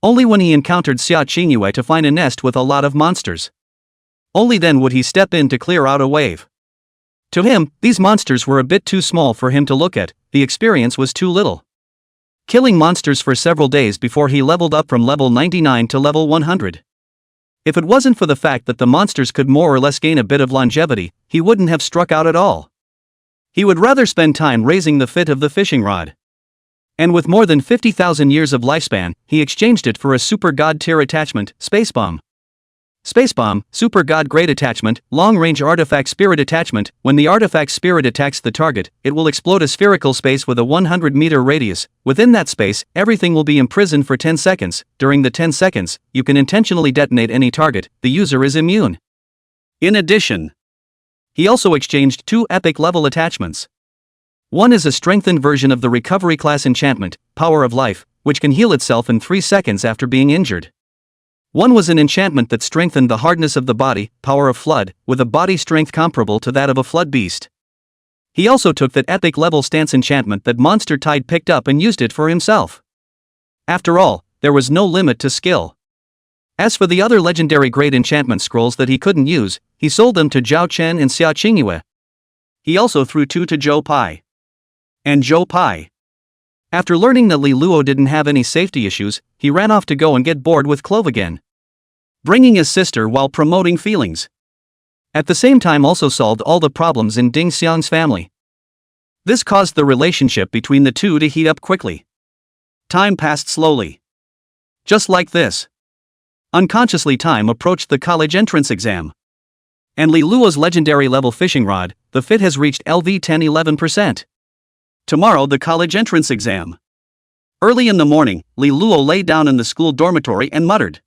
Only when he encountered Xia Qingyue to find a nest with a lot of monsters. Only then would he step in to clear out a wave. To him, these monsters were a bit too small for him to look at, the experience was too little. Killing monsters for several days before he leveled up from level 99 to level 100. If it wasn't for the fact that the monsters could more or less gain a bit of longevity, he wouldn't have struck out at all. He would rather spend time raising the fit of the fishing rod. And with more than 50,000 years of lifespan, he exchanged it for a super god tier attachment, Space Bomb. Space Bomb, Super God Grade Attachment, Long-Range Artifact Spirit Attachment. When the artifact spirit attacks the target, it will explode a spherical space with a 100-meter radius. Within that space, everything will be imprisoned for 10 seconds. During the 10 seconds, you can intentionally detonate any target, the user is immune. In addition, he also exchanged 2 epic-level attachments. One is a strengthened version of the recovery class enchantment, Power of Life, which can heal itself in 3 seconds after being injured. One was an enchantment that strengthened the hardness of the body, power of flood, with a body strength comparable to that of a flood beast. He also took that epic level stance enchantment that Monster Tide picked up and used it for himself. After all, there was no limit to skill. As for the other legendary great enchantment scrolls that he couldn't use, he sold them to Zhao Chen and Xia Qingyue. He also threw 2 to Zhou Pai. And Zhou Pai. After learning that Li Luo didn't have any safety issues, he ran off to go and get bored with Clove again, bringing his sister while promoting feelings. At the same time also solved all the problems in Ding Xiang's family. This caused the relationship between the two to heat up quickly. Time passed slowly. Just like this. Unconsciously time approached the college entrance exam. And Li Luo's legendary level fishing rod, the fit has reached LV 10-11%. Tomorrow the college entrance exam. Early in the morning, Li Luo lay down in the school dormitory and muttered,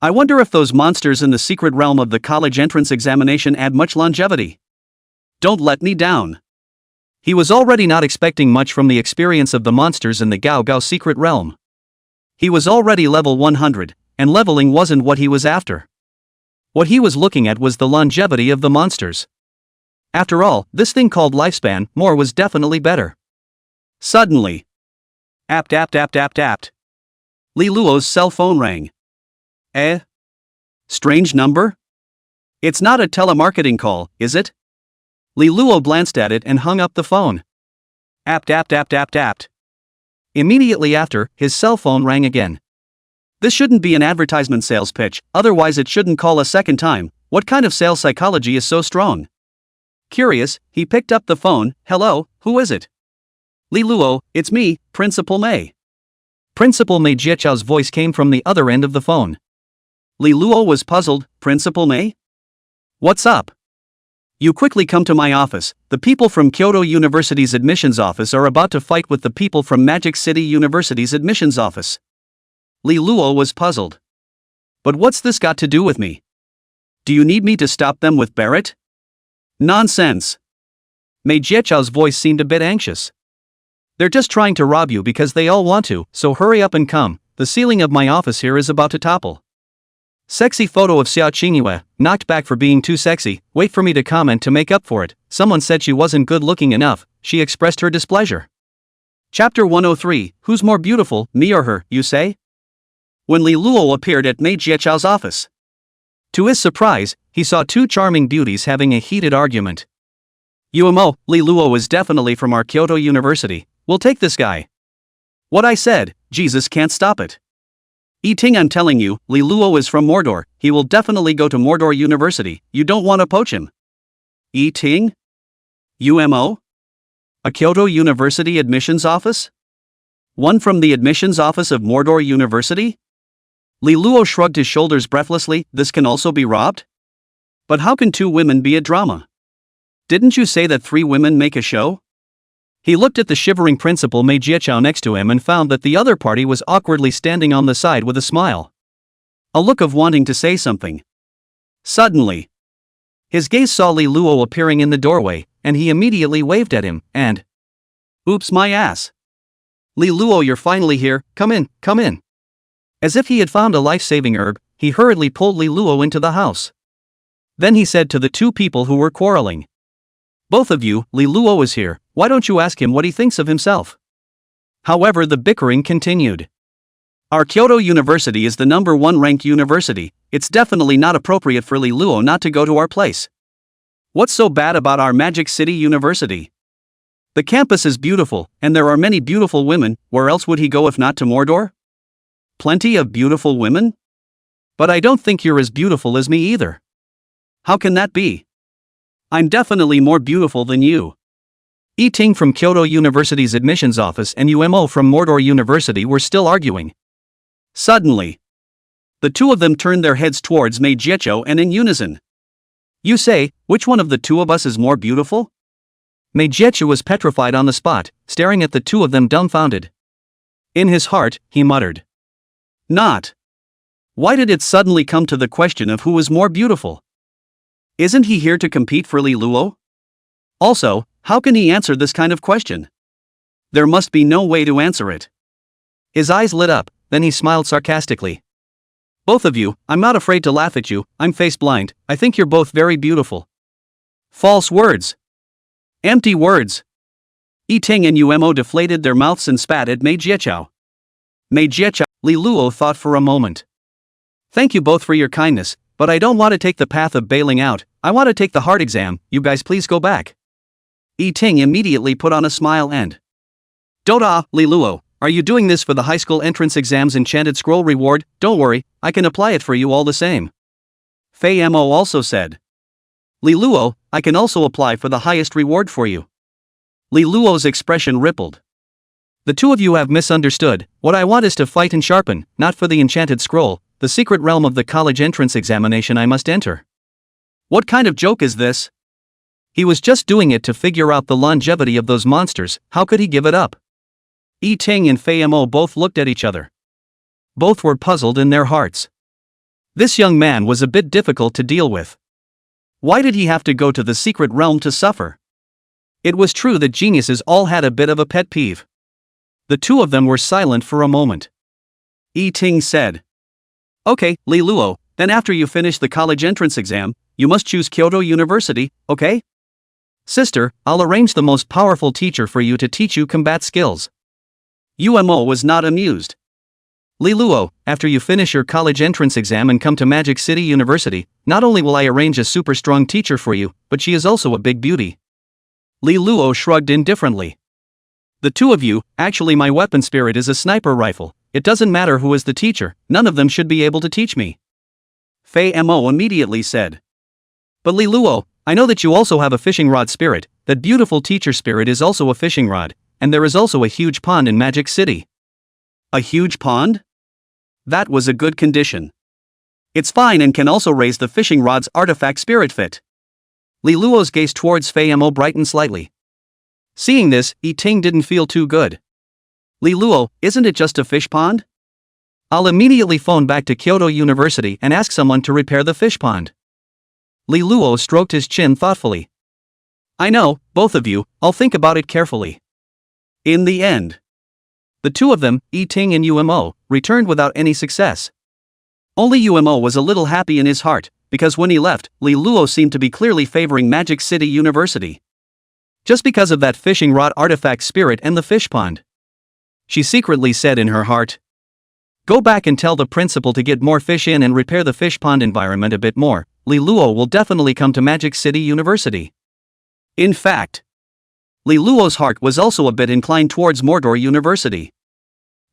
I wonder if those monsters in the secret realm of the college entrance examination add much longevity. Don't let me down. He was already not expecting much from the experience of the monsters in the Gao Gao secret realm. He was already level 100, and leveling wasn't what he was after. What he was looking at was the longevity of the monsters. After all, this thing called lifespan, more was definitely better. Suddenly. Apt. Li Luo's cell phone rang. Strange number? It's not a telemarketing call, is it? Li Luo glanced at it and hung up the phone. Apt. Immediately after, his cell phone rang again. This shouldn't be an advertisement sales pitch, otherwise it shouldn't call a second time. What kind of sales psychology is so strong? Curious, he picked up the phone. Hello, who is it? Li Luo, it's me, Principal Mei. Principal Mei Jiechao's voice came from the other end of the phone. Li Luo was puzzled. Principal Mei? What's up? You quickly come to my office. The people from Kyoto University's admissions office are about to fight with the people from Magic City University's admissions office. Li Luo was puzzled. But what's this got to do with me? Do you need me to stop them with Barrett? Nonsense. Mei Jiechao's voice seemed a bit anxious. They're just trying to rob you because they all want to, so hurry up and come. The ceiling of my office here is about to topple. Sexy photo of Xia Qingyue, knocked back for being too sexy. Wait for me to comment to make up for it. Someone said she wasn't good looking enough. She expressed her displeasure. Chapter 103, Who's more beautiful, me or her, you say? When Li Luo appeared at Mei Jiechao's office. To his surprise, he saw 2 charming beauties having a heated argument. UMO, Li Luo is definitely from our Kyoto University. We'll take this guy. What I said, Jesus can't stop it. Ting, I'm telling you, Li Luo is from Mordor. He will definitely go to Mordor University. You don't want to poach him. Ting? UMO? A Kyoto University admissions office? One from the admissions office of Mordor University? Li Luo shrugged his shoulders breathlessly. This can also be robbed? But how can 2 women be a drama? Didn't you say that 3 women make a show? He looked at the shivering Principal Mei Jiechao next to him and found that the other party was awkwardly standing on the side with a smile. A look of wanting to say something. Suddenly, his gaze saw Li Luo appearing in the doorway, and he immediately waved at him, and... Oops my ass. Li Luo, you're finally here, come in. As if he had found a life-saving herb, he hurriedly pulled Li Luo into the house. Then he said to the 2 people who were quarreling. Both of you, Li Luo is here, why don't you ask him what he thinks of himself? However, the bickering continued. Our Kyoto University is the number 1 ranked university. It's definitely not appropriate for Li Luo not to go to our place. What's so bad about our Magic City University? The campus is beautiful, and there are many beautiful women. Where else would he go if not to Mordor? Plenty of beautiful women? But I don't think you're as beautiful as me either. How can that be? I'm definitely more beautiful than you. Ting from Kyoto University's admissions office and UMO from Mordor University were still arguing. Suddenly, the 2 of them turned their heads towards Mei Jiechao and in unison. You say, which one of the 2 of us is more beautiful? Mei Jiechao was petrified on the spot, staring at the 2 of them dumbfounded. In his heart, he muttered. Not. Why did it suddenly come to the question of who is more beautiful? Isn't he here to compete for Li Luo? Also, how can he answer this kind of question? There must be no way to answer it. His eyes lit up, then he smiled sarcastically. Both of you, I'm not afraid to laugh at you, I'm face blind, I think you're both very beautiful. False words. Empty words. Yi Ting and Umo deflated their mouths and spat at Mei Jieqiao. Mei Jieqiao, Li Luo thought for a moment. Thank you both for your kindness, but I don't want to take the path of bailing out, I want to take the hard exam, you guys please go back. Yi Ting immediately put on a smile and. Doda, Li Luo, are you doing this for the high school entrance exams enchanted scroll reward? Don't worry, I can apply it for you all the same. Fei Mo also said. Li Luo, I can also apply for the highest reward for you. Li Luo's expression rippled. The two of you have misunderstood, what I want is to fight and sharpen, not for the enchanted scroll, the secret realm of the college entrance examination I must enter. What kind of joke is this? He was just doing it to figure out the longevity of those monsters, how could he give it up? Yi Ting and Fei Mo both looked at each other. Both were puzzled in their hearts. This young man was a bit difficult to deal with. Why did he have to go to the secret realm to suffer? It was true that geniuses all had a bit of a pet peeve. The two of them were silent for a moment. Yi Ting said. Okay, Li Luo, then after you finish the college entrance exam, you must choose Kyoto University, okay? Sister, I'll arrange the most powerful teacher for you to teach you combat skills. Umo was not amused. Li Luo, after you finish your college entrance exam and come to Magic City University, not only will I arrange a super strong teacher for you, but she is also a big beauty. Li Luo shrugged indifferently. The two of you, actually my weapon spirit is a sniper rifle, it doesn't matter who is the teacher, none of them should be able to teach me. Fei Mo immediately said. But Li Luo, I know that you also have a fishing rod spirit, that beautiful teacher spirit is also a fishing rod, and there is also a huge pond in Magic City. A huge pond? That was a good condition. It's fine and can also raise the fishing rod's artifact spirit fit. Li Luo's gaze towards Fei Mo brightened slightly. Seeing this, Yi Ting didn't feel too good. Li Luo, isn't it just a fish pond? I'll immediately phone back to Kyoto University and ask someone to repair the fish pond. Li Luo stroked his chin thoughtfully. I know, both of you, I'll think about it carefully. In the end, the two of them, Yi Ting and Umo, returned without any success. Only Umo was a little happy in his heart, because when he left, Li Luo seemed to be clearly favoring Magic City University. Just because of that fishing rod artifact spirit and the fish pond. She secretly said in her heart. Go back and tell the principal to get more fish in and repair the fish pond environment a bit more, Li Luo will definitely come to Magic City University. In fact, Li Luo's heart was also a bit inclined towards Mordor University.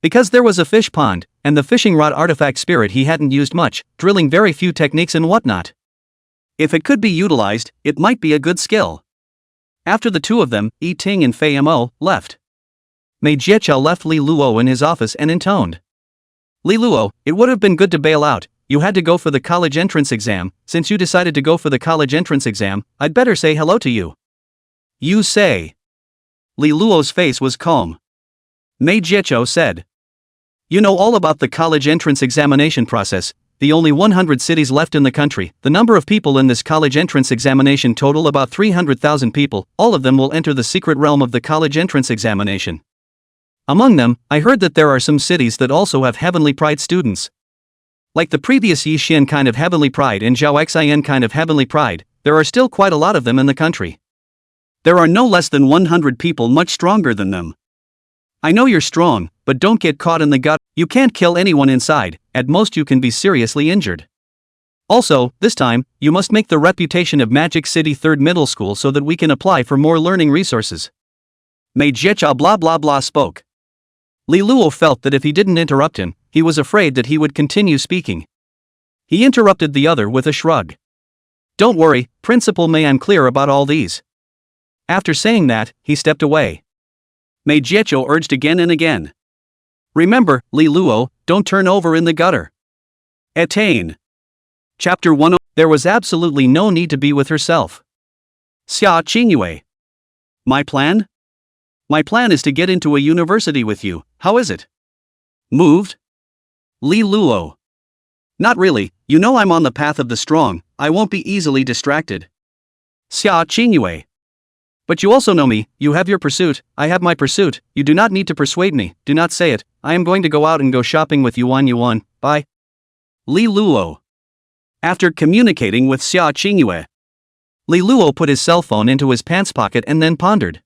Because there was a fish pond, and the fishing rod artifact spirit he hadn't used much, drilling very few techniques and whatnot. If it could be utilized, it might be a good skill. After the two of them, Yi Ting and Fei Mo, left. Mei Jieqiao left Li Luo in his office and intoned. Li Luo, it would have been good to bail out, you had to go for the college entrance exam, since you decided to go for the college entrance exam, I'd better say hello to you. You say. Li Luo's face was calm. Mei Jieqiao said. You know all about the college entrance examination process, the only 100 cities left in the country, the number of people in this college entrance examination total about 300,000 people, all of them will enter the secret realm of the college entrance examination. Among them, I heard that there are some cities that also have heavenly pride students. Like the previous Yixin kind of heavenly pride and Zhao Xian kind of heavenly pride, there are still quite a lot of them in the country. There are no less than 100 people much stronger than them. I know you're strong, but don't get caught in the gut, you can't kill anyone inside, at most you can be seriously injured. Also, this time, you must make the reputation of Magic City 3rd Middle School so that we can apply for more learning resources. Mei Jieqiao blah blah blah spoke. Li Luo felt that if he didn't interrupt him, he was afraid that he would continue speaking. He interrupted the other with a shrug. Don't worry, Principal Mei, I'm clear about all these. After saying that, he stepped away. Mei Jieqiao urged again and again. Remember, Li Luo, don't turn over in the gutter. Attained. Chapter 1. There was absolutely no need to be with herself. Xia Qingyue. My plan? My plan is to get into a university with you, how is it? Moved? Li Luo. Not really, you know I'm on the path of the strong, I won't be easily distracted. Xia Qingyue. But you also know me, you have your pursuit, I have my pursuit, you do not need to persuade me, do not say it, I am going to go out and go shopping with Yuan, bye. Li Luo. After communicating with Xia Qingyue, Li Luo put his cell phone into his pants pocket and then pondered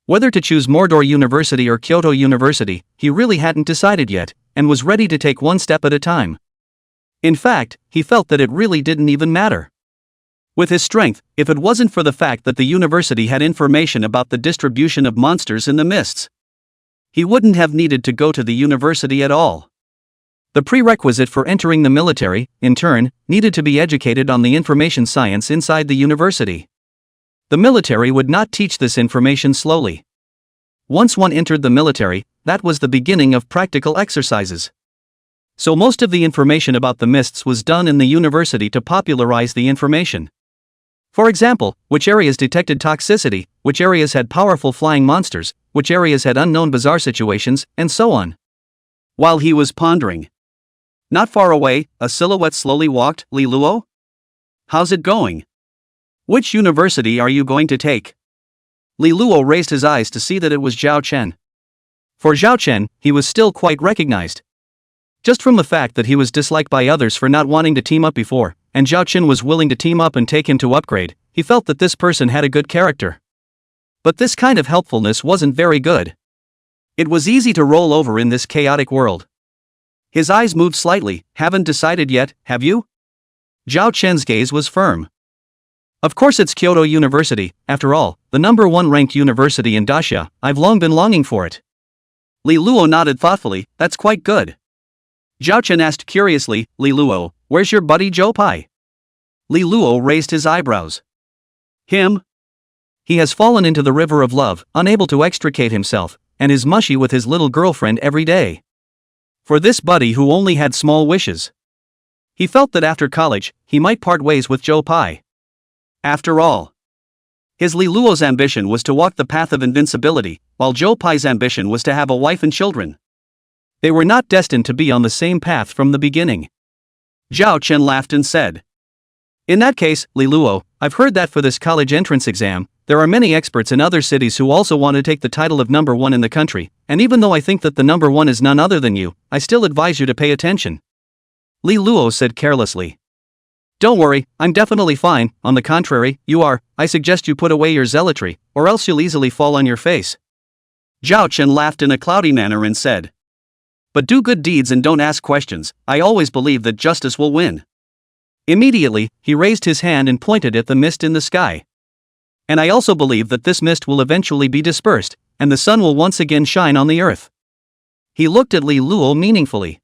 whether to choose Mordor University or Kyoto University. He really hadn't decided yet, and was ready to take one step at a time. In fact, he felt that it really didn't even matter. With his strength, if it wasn't for the fact that the university had information about the distribution of monsters in the mists, he wouldn't have needed to go to the university at all. The prerequisite for entering the military, in turn, needed to be educated on the information science inside the university. The military would not teach this information slowly. Once one entered the military, that was the beginning of practical exercises. So most of the information about the mists was done in the university to popularize the information. For example, which areas detected toxicity, which areas had powerful flying monsters, which areas had unknown bizarre situations, and so on. While he was pondering, not far away, a silhouette slowly walked. Li Luo? How's it going? Which university are you going to take? Li Luo raised his eyes to see that it was Zhao Chen. For Zhao Chen, he was still quite recognized. Just from the fact that he was disliked by others for not wanting to team up before, and Zhao Chen was willing to team up and take him to upgrade, he felt that this person had a good character. But this kind of helpfulness wasn't very good. It was easy to roll over in this chaotic world. His eyes moved slightly. Haven't decided yet, have you? Zhao Chen's gaze was firm. Of course it's Kyoto University, after all, the #1 ranked university in Dacia. I've long been longing for it. Li Luo nodded thoughtfully. That's quite good. Zhao Chen asked curiously, Li Luo, where's your buddy Zhou Pai? Li Luo raised his eyebrows. Him? He has fallen into the river of love, unable to extricate himself, and is mushy with his little girlfriend every day. For this buddy who only had small wishes, he felt that after college, he might part ways with Zhou Pai. After all, his Li Luo's ambition was to walk the path of invincibility, while Zhou Pai's ambition was to have a wife and children. They were not destined to be on the same path from the beginning. Zhao Chen laughed and said, in that case, Li Luo, I've heard that for this college entrance exam, there are many experts in other cities who also want to take the title of #1 in the country, and even though I think that the #1 is none other than you, I still advise you to pay attention. Li Luo said carelessly. Don't worry, I'm definitely fine. On the contrary, you are. I suggest you put away your zealotry, or else you'll easily fall on your face. Zhao Chen laughed in a cloudy manner and said, but do good deeds and don't ask questions. I always believe that justice will win. Immediately, he raised his hand and pointed at the mist in the sky. And I also believe that this mist will eventually be dispersed, and the sun will once again shine on the earth. He looked at Li Luo meaningfully.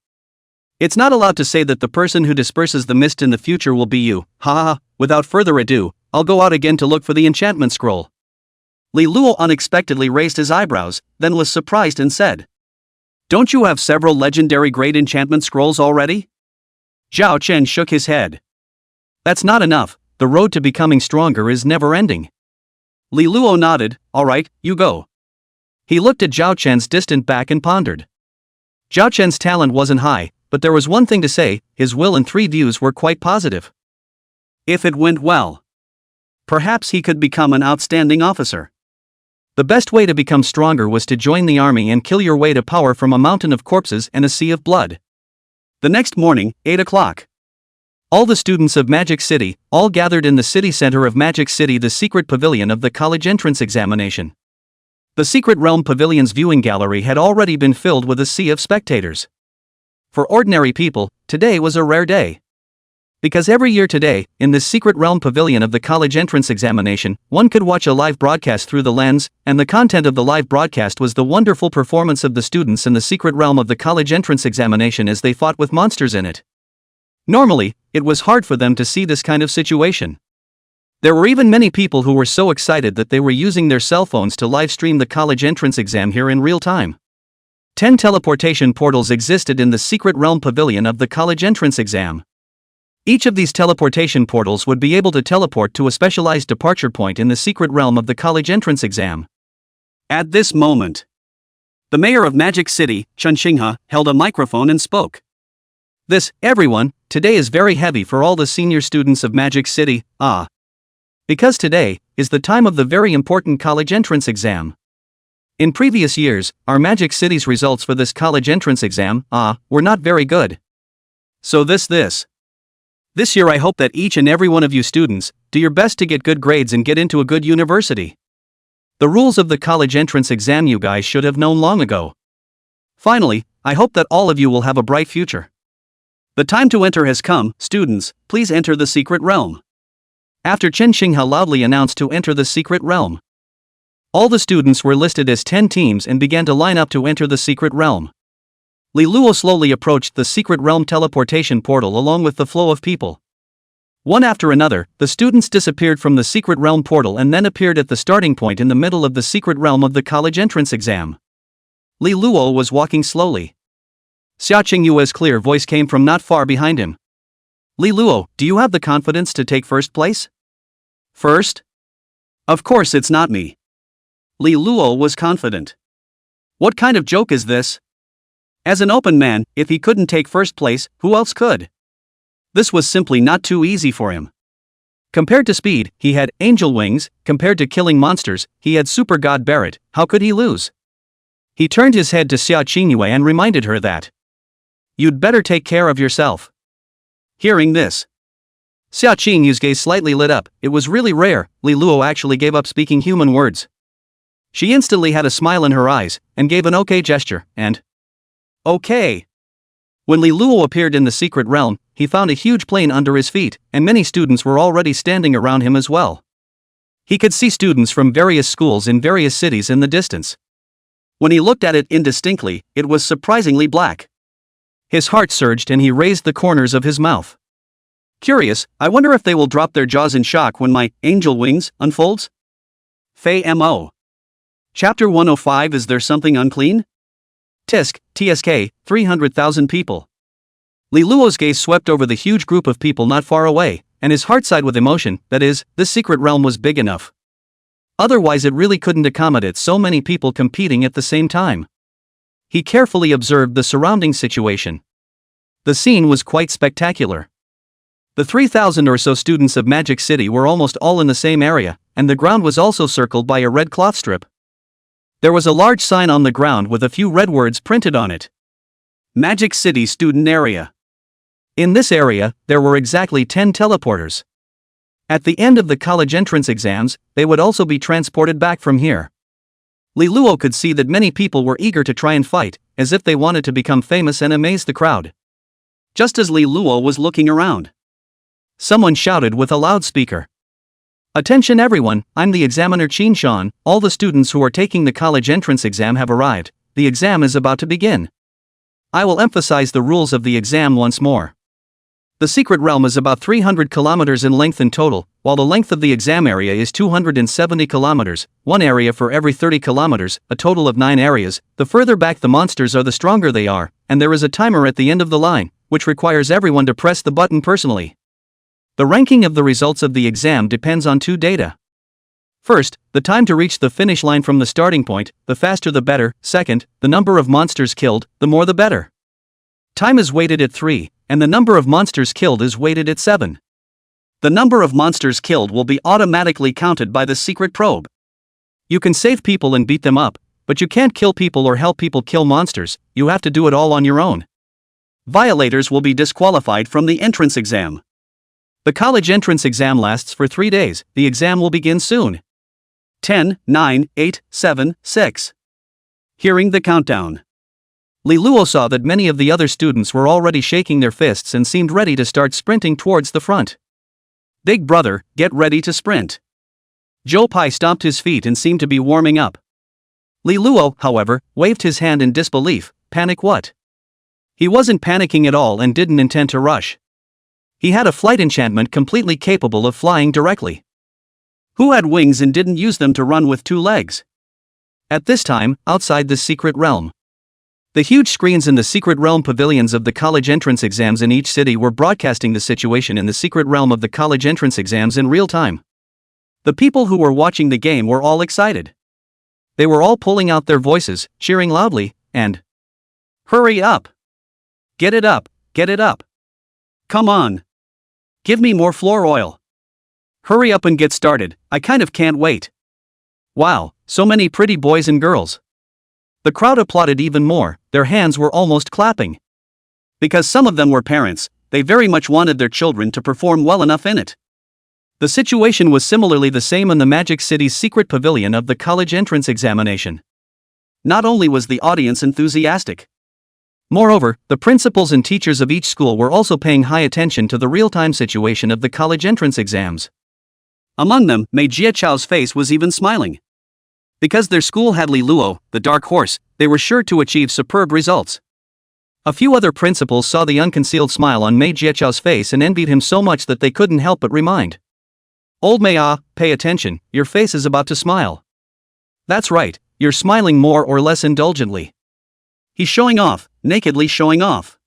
It's not allowed to say that the person who disperses the mist in the future will be you. Ha ha ha, without further ado, I'll go out again to look for the enchantment scroll. Li Luo unexpectedly raised his eyebrows, then was surprised and said, don't you have several legendary great enchantment scrolls already? Zhao Chen shook his head. That's not enough, the road to becoming stronger is never ending. Li Luo nodded, alright, you go. He looked at Zhao Chen's distant back and pondered. Zhao Chen's talent wasn't high, but there was one thing to say, his will and 3 views were quite positive. If it went well, perhaps he could become an outstanding officer. The best way to become stronger was to join the army and kill your way to power from a mountain of corpses and a sea of blood. The next morning, 8 o'clock. All the students of Magic City, all gathered in the city center of Magic City, the secret pavilion of the college entrance examination. The Secret Realm Pavilion's viewing gallery had already been filled with a sea of spectators. For ordinary people, today was a rare day. Because every year today, in this Secret Realm Pavilion of the college entrance examination, one could watch a live broadcast through the lens, and the content of the live broadcast was the wonderful performance of the students in the Secret Realm of the college entrance examination as they fought with monsters in it. Normally, it was hard for them to see this kind of situation. There were even many people who were so excited that they were using their cell phones to live stream the college entrance exam here in real time. 10 teleportation portals existed in the Secret Realm Pavilion of the college entrance exam. Each of these teleportation portals would be able to teleport to a specialized departure point in the secret realm of the college entrance exam. At this moment, the mayor of Magic City, Chen Xinghe, held a microphone and spoke. Everyone, today is very heavy for all the senior students of Magic City, because today is the time of the very important college entrance exam. In previous years, our Magic City's results for this college entrance exam, were not very good. So this year I hope that each and every one of you students do your best to get good grades and get into a good university. The rules of the college entrance exam you guys should have known long ago. Finally, I hope that all of you will have a bright future. The time to enter has come, students, please enter the secret realm. After Chen Xinghe loudly announced to enter the secret realm, all the students were listed as 10 teams and began to line up to enter the secret realm. Li Luo slowly approached the secret realm teleportation portal along with the flow of people. One after another, the students disappeared from the secret realm portal and then appeared at the starting point in the middle of the secret realm of the college entrance exam. Li Luo was walking slowly. Xia Qingyue's clear voice came from not far behind him. Li Luo, do you have the confidence to take first place? First? Of course it's not me. Li Luo was confident. What kind of joke is this? As an open man, if he couldn't take first place, who else could? This was simply not too easy for him. Compared to speed, he had angel wings. Compared to killing monsters, he had super god Barrett. How could he lose? He turned his head to Xia Qingyue and reminded her that you'd better take care of yourself. Hearing this, Xia Qingyue's gaze slightly lit up. It was really rare, Li Luo actually gave up speaking human words. She instantly had a smile in her eyes, and gave an okay gesture, and okay. When Li Luo appeared in the secret realm, he found a huge plane under his feet, and many students were already standing around him as well. He could see students from various schools in various cities in the distance. When he looked at it indistinctly, it was surprisingly black. His heart surged and he raised the corners of his mouth. Curious, I wonder if they will drop their jaws in shock when my angel wings unfolds? Fei Mo. Chapter 105. Is there something unclean? Tisk, TSK, 300,000 people. Li Luo's gaze swept over the huge group of people not far away, and his heart sighed with emotion. That is, this secret realm was big enough. Otherwise it really couldn't accommodate so many people competing at the same time. He carefully observed the surrounding situation. The scene was quite spectacular. The 3,000 or so students of Magic City were almost all in the same area, and the ground was also circled by a red cloth strip. There was a large sign on the ground with a few red words printed on it. Magic City Student Area. In this area, there were exactly 10 teleporters. At the end of the college entrance exams, they would also be transported back from here. Li Luo could see that many people were eager to try and fight, as if they wanted to become famous and amaze the crowd. Just as Li Luo was looking around, someone shouted with a loudspeaker. Attention everyone, I'm the examiner Qin Shan. All the students who are taking the college entrance exam have arrived. The exam is about to begin. I will emphasize the rules of the exam once more. The secret realm is about 300 kilometers in length in total, while the length of the exam area is 270 kilometers, one area for every 30 kilometers, a total of 9 areas. The further back the monsters are, the stronger they are, and there is a timer at the end of the line, which requires everyone to press the button personally. The ranking of the results of the exam depends on 2 data. First, the time to reach the finish line from the starting point, the faster the better. Second, the number of monsters killed, the more the better. Time is weighted at 3, and the number of monsters killed is weighted at 7. The number of monsters killed will be automatically counted by the secret probe. You can save people and beat them up, but you can't kill people or help people kill monsters. You have to do it all on your own. Violators will be disqualified from the entrance exam. The college entrance exam lasts for 3 days. The exam will begin soon. 10, 9, 8, 7, 6. Hearing the countdown, Li Luo saw that many of the other students were already shaking their fists and seemed ready to start sprinting towards the front. Big brother, get ready to sprint. Zhou Pai stomped his feet and seemed to be warming up. Li Luo, however, waved his hand in disbelief. Panic what? He wasn't panicking at all and didn't intend to rush. He had a flight enchantment completely capable of flying directly. Who had wings and didn't use them to run with 2 legs? At this time, outside the secret realm, the huge screens in the secret realm pavilions of the college entrance exams in each city were broadcasting the situation in the secret realm of the college entrance exams in real time. The people who were watching the game were all excited. They were all pulling out their voices, cheering loudly, and hurry up! Get it up, get it up! Come on! Give me more floor oil! Hurry up and get started, I kind of can't wait! Wow, so many pretty boys and girls! The crowd applauded even more, their hands were almost clapping. Because some of them were parents, they very much wanted their children to perform well enough in it. The situation was similarly the same in the Magic City's secret pavilion of the college entrance examination. Not only was the audience enthusiastic. Moreover, the principals and teachers of each school were also paying high attention to the real-time situation of the college entrance exams. Among them, Mei Jiechao's face was even smiling. Because their school had Li Luo, the dark horse, they were sure to achieve superb results. A few other principals saw the unconcealed smile on Mei Jiechao's face and envied him so much that they couldn't help but remind. Old Mei, pay attention, your face is about to smile. That's right, you're smiling more or less indulgently. He's showing off, nakedly showing off.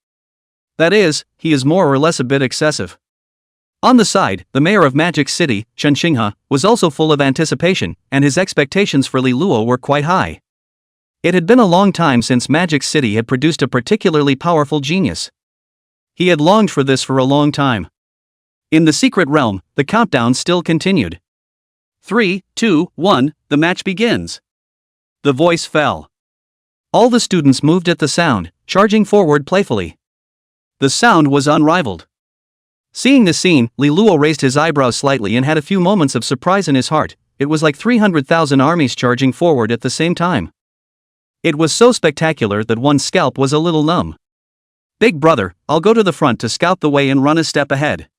That is, he is more or less a bit excessive. On the side, the mayor of Magic City, Chen Xinghe, was also full of anticipation, and his expectations for Li Luo were quite high. It had been a long time since Magic City had produced a particularly powerful genius. He had longed for this for a long time. In the secret realm, the countdown still continued. 3, 2, 1, the match begins. The voice fell. All the students moved at the sound, charging forward playfully. The sound was unrivaled. Seeing the scene, Li Luo raised his eyebrows slightly and had a few moments of surprise in his heart. It was like 300,000 armies charging forward at the same time. It was so spectacular that one's scalp was a little numb. Big brother, I'll go to the front to scout the way and run a step ahead.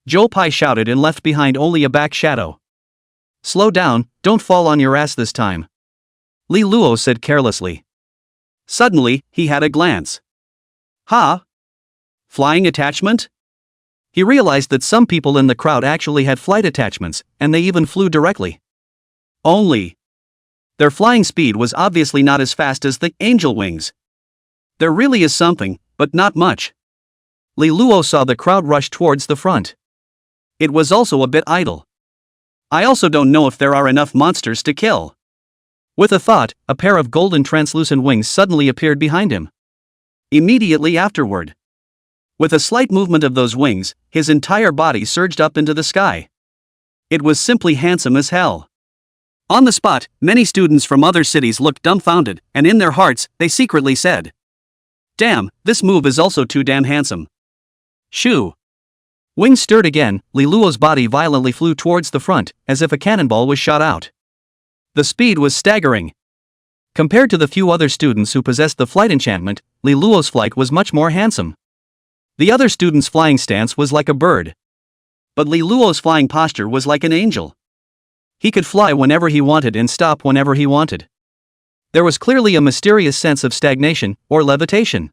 Zhou Pai shouted and left behind only a back shadow. Slow down, don't fall on your ass this time. Li Luo said carelessly. Suddenly, he had a glance. Ha! Flying attachment? He realized that some people in the crowd actually had flight attachments, and they even flew directly. Only. Their flying speed was obviously not as fast as the angel wings. There really is something, but not much. Li Luo saw the crowd rush towards the front. It was also a bit idle. I also don't know if there are enough monsters to kill. With a thought, a pair of golden translucent wings suddenly appeared behind him. Immediately afterward, with a slight movement of those wings, his entire body surged up into the sky. It was simply handsome as hell. On the spot, many students from other cities looked dumbfounded, and in their hearts, they secretly said, "Damn, this move is also too damn handsome." Shoo! Wings stirred again, Li Luo's body violently flew towards the front, as if a cannonball was shot out. The speed was staggering. Compared to the few other students who possessed the flight enchantment, Li Luo's flight was much more handsome. The other students' flying stance was like a bird. But Li Luo's flying posture was like an angel. He could fly whenever he wanted and stop whenever he wanted. There was clearly a mysterious sense of stagnation, or levitation.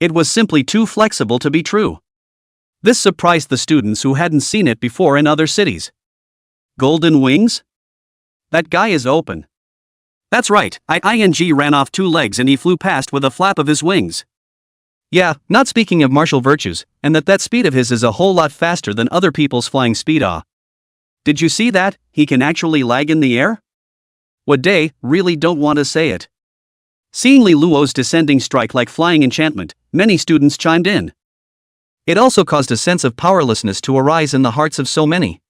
It was simply too flexible to be true. This surprised the students who hadn't seen it before in other cities. Golden wings? That guy is open. That's right, ING ran off 2 legs and he flew past with a flap of his wings. Yeah, not speaking of martial virtues, and that speed of his is a whole lot faster than other people's flying speed. Did you see that? He can actually lag in the air? What day, really don't want to say it. Seeing Li Luo's descending strike like flying enchantment, many students chimed in. It also caused a sense of powerlessness to arise in the hearts of so many.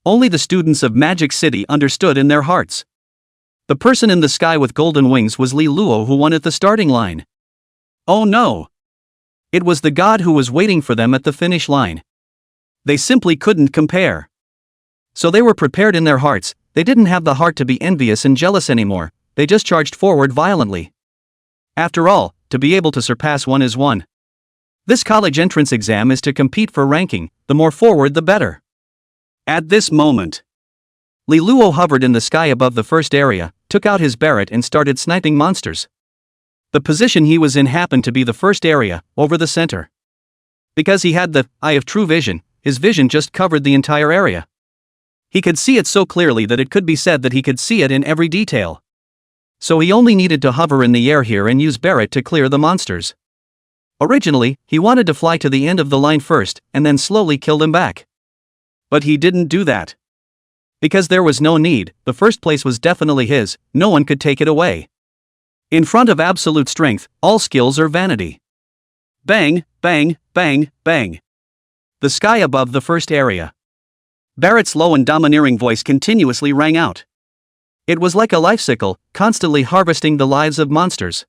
Only the students of Magic City understood in their hearts. The person in the sky with golden wings was Li Luo, who won at the starting line. Oh no! It was the god who was waiting for them at the finish line. They simply couldn't compare. So they were prepared in their hearts. They didn't have the heart to be envious and jealous anymore. They just charged forward violently. After all, to be able to surpass one is one. This college entrance exam is to compete for ranking, the more forward the better. At this moment, Li Luo hovered in the sky above the first area, took out his Barrett and started sniping monsters. The position he was in happened to be the first area, over the center. Because he had the eye of true vision, his vision just covered the entire area. He could see it so clearly that it could be said that he could see it in every detail. So he only needed to hover in the air here and use Barrett to clear the monsters. Originally, he wanted to fly to the end of the line first, and then slowly kill them back. But he didn't do that. Because there was no need, the first place was definitely his, no one could take it away. In front of absolute strength, all skills are vanity. Bang, bang, bang, bang. The sky above the first area. Barrett's low and domineering voice continuously rang out. It was like a life cycle, constantly harvesting the lives of monsters.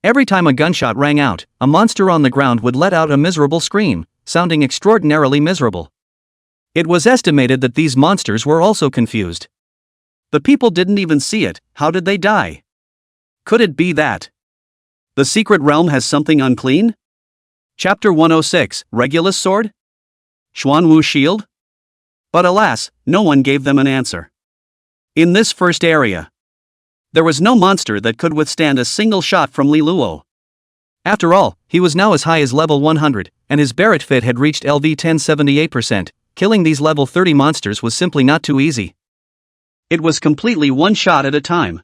Every time a gunshot rang out, a monster on the ground would let out a miserable scream, sounding extraordinarily miserable. It was estimated that these monsters were also confused. The people didn't even see it. How did they die? Could it be that the secret realm has something unclean? Chapter 106, Regulus Sword? Xuanwu Shield? But alas, no one gave them an answer. In this first area, there was no monster that could withstand a single shot from Li Luo. After all, he was now as high as level 100, and his Barrett fit had reached LV 1078%. Killing these level 30 monsters was simply not too easy. It was completely one shot at a time.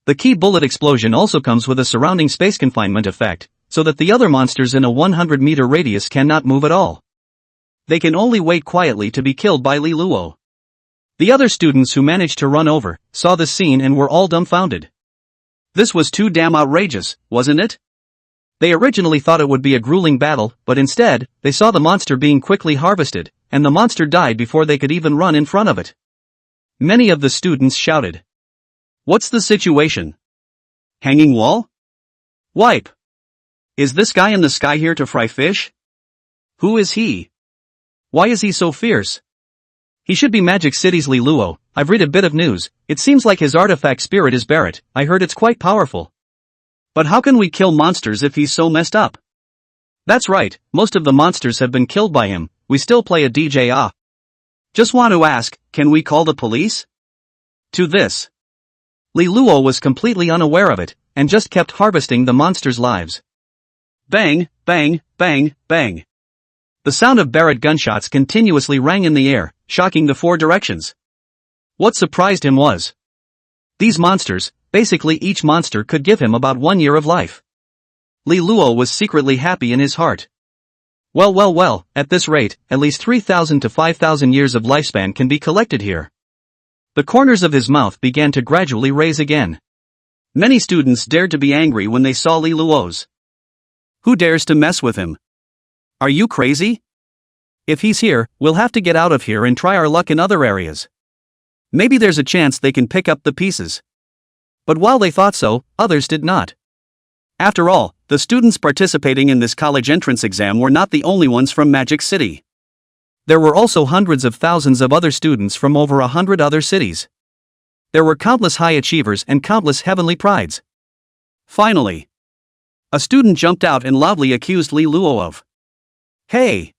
The key bullet explosion also comes with a surrounding space confinement effect, so that the other monsters in a 100-meter radius cannot move at all. They can only wait quietly to be killed by Li Luo. The other students who managed to run over, saw the scene and were all dumbfounded. This was too damn outrageous, wasn't it? They originally thought it would be a grueling battle, but instead, they saw the monster being quickly harvested, and the monster died before they could even run in front of it. Many of the students shouted. What's the situation? Hanging wall? Wipe. Is this guy in the sky here to fry fish? Who is he? Why is he so fierce? He should be Magic City's Li Luo. I've read a bit of news. It seems like his artifact spirit is Barrett. I heard it's quite powerful. But how can we kill monsters if he's so messed up? That's right, most of the monsters have been killed by him. We still play a DJ. Just want to ask, can we call the police? To this, Li Luo was completely unaware of it, and just kept harvesting the monsters' lives. Bang, bang, bang, bang. The sound of Barrett gunshots continuously rang in the air, shocking the four directions. What surprised him was these monsters, basically each monster could give him about 1 year of life. Li Luo was secretly happy in his heart. Well, at this rate, at least 3,000 to 5,000 years of lifespan can be collected here. The corners of his mouth began to gradually raise again. Many students dared to be angry when they saw Li Luo's. Who dares to mess with him? Are you crazy? If he's here, we'll have to get out of here and try our luck in other areas. Maybe there's a chance they can pick up the pieces. But while they thought so, others did not. After all, the students participating in this college entrance exam were not the only ones from Magic City. There were also hundreds of thousands of other students from over 100 other cities. There were countless high achievers and countless heavenly prides. Finally, a student jumped out and loudly accused Li Luo of, "Hey!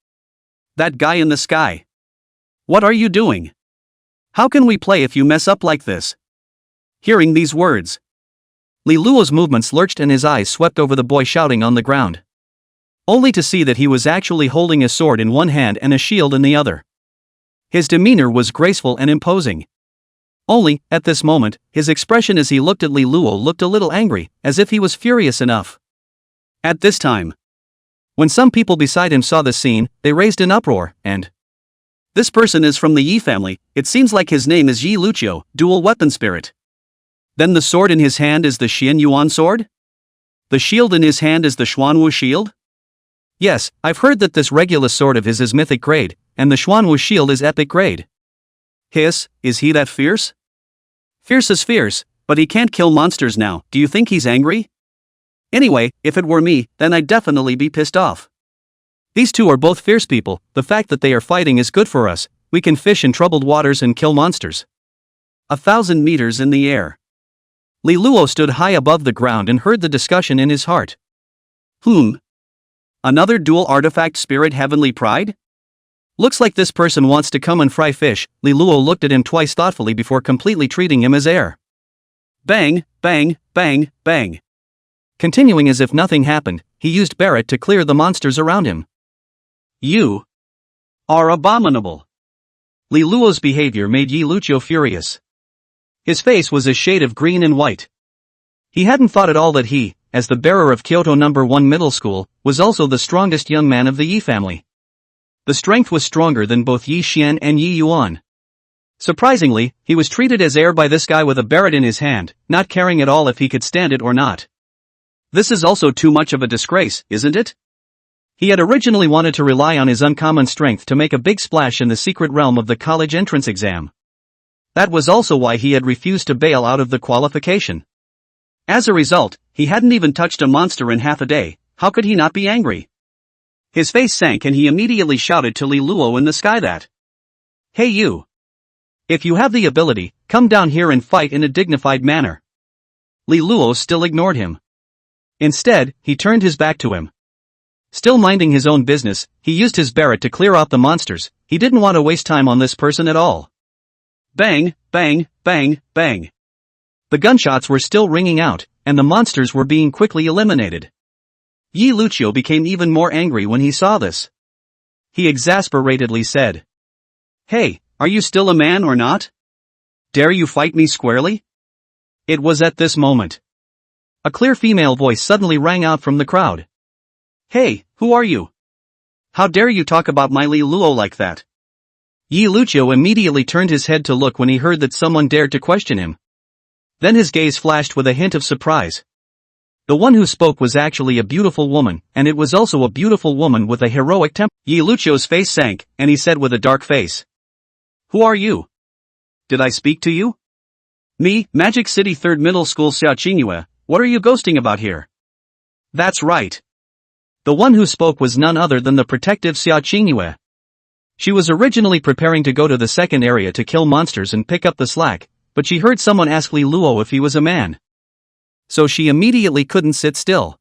That guy in the sky! What are you doing? How can we play if you mess up like this?" Hearing these words, Li Luo's movements lurched and his eyes swept over the boy shouting on the ground. Only to see that he was actually holding a sword in one hand and a shield in the other. His demeanor was graceful and imposing. Only, at this moment, his expression as he looked at Li Luo looked a little angry, as if he was furious enough. At this time, when some people beside him saw the scene, they raised an uproar, and this person is from the Yi family. It seems like his name is Yi Lucio, dual weapon spirit. Then the sword in his hand is the Xian Yuan sword? The shield in his hand is the Xuanwu shield? Yes, I've heard that this Regulus sword of his is mythic grade, and the Xuanwu shield is epic grade. Hiss, is he that fierce? Fierce is fierce, but he can't kill monsters now. Do you think he's angry? Anyway, if it were me, then I'd definitely be pissed off. These two are both fierce people. The fact that they are fighting is good for us. We can fish in troubled waters and kill monsters. 1,000 meters in the air. Li Luo stood high above the ground and heard the discussion in his heart. Another dual artifact spirit heavenly pride? Looks like this person wants to come and fry fish. Li Luo looked at him twice thoughtfully before completely treating him as air. Bang, bang, bang, bang. Continuing as if nothing happened, he used Barrett to clear the monsters around him. You are abominable. Li Luo's behavior made Yi Lucio furious. His face was a shade of green and white. He hadn't thought at all that he, as the bearer of Kyoto No. 1 Middle School, was also the strongest young man of the Yi family. The strength was stronger than both Yi Xian and Yi Yuan. Surprisingly, he was treated as air by this guy with a Barrett in his hand, not caring at all if he could stand it or not. This is also too much of a disgrace, isn't it? He had originally wanted to rely on his uncommon strength to make a big splash in the secret realm of the college entrance exam. That was also why he had refused to bail out of the qualification. As a result, He hadn't even touched a monster in half a day, how could he not be angry? His face sank and he immediately shouted to Li Luo in the sky that, "Hey you! If you have the ability, come down here and fight in a dignified manner." Li Luo still ignored him. Instead, he turned his back to him. Still minding his own business, he used his Barrett to clear out the monsters. He didn't want to waste time on this person at all. Bang, bang, bang, bang. The gunshots were still ringing out, and the monsters were being quickly eliminated. Yi Lucio became even more angry when he saw this. He exasperatedly said, "Hey, are you still a man or not? Dare you fight me squarely?" It was at this moment. A clear female voice suddenly rang out from the crowd. "Hey, who are you? How dare you talk about my Li Luo like that?" Yi Lucio immediately turned his head to look when he heard that someone dared to question him. Then his gaze flashed with a hint of surprise. The one who spoke was actually a beautiful woman, and it was also a beautiful woman with a heroic temper. Yi Lucio's face sank, and he said with a dark face, "Who are you? Did I speak to you?" "Me, Magic City 3rd Middle School Xiao Qingyue, what are you ghosting about here?" That's right. The one who spoke was none other than the protective Xiao Qingyue. She was originally preparing to go to the second area to kill monsters and pick up the slack, but she heard someone ask Li Luo if he was a man. So she immediately couldn't sit still.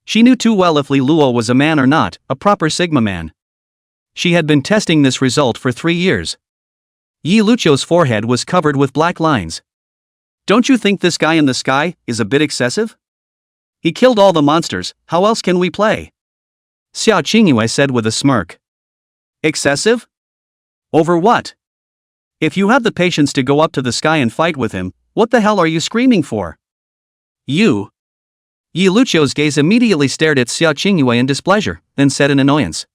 She knew too well if Li Luo was a man or not, a proper Sigma man. She had been testing this result for 3 years. Yi Lucio's forehead was covered with black lines. Don't you think this guy in the sky is a bit excessive? He killed all the monsters, how else can we play? Xiao Qingyue said with a smirk. Excessive? Over what? If you have the patience to go up to the sky and fight with him, what the hell are you screaming for? You? Yi Lucio's gaze immediately stared at Xiao Qingyue in displeasure, then said in annoyance.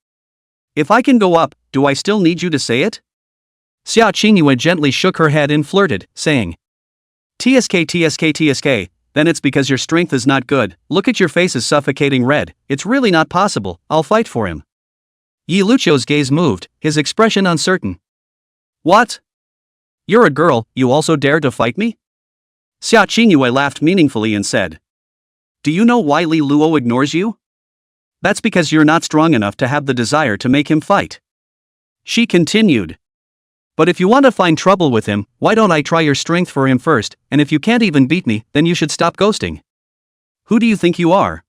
If I can go up, do I still need you to say it? Xiao Qingyue gently shook her head and flirted, saying, TSK TSK TSK, then it's because your strength is not good, look at your face is suffocating red, it's really not possible, I'll fight for him. Yi Lucio's gaze moved, his expression uncertain. What? You're a girl, you also dare to fight me? Xiao Qingyue laughed meaningfully and said. Do you know why Li Luo ignores you? That's because you're not strong enough to have the desire to make him fight. She continued. But if you want to find trouble with him, why don't I try your strength for him first, and if you can't even beat me, then you should stop ghosting. Who do you think you are?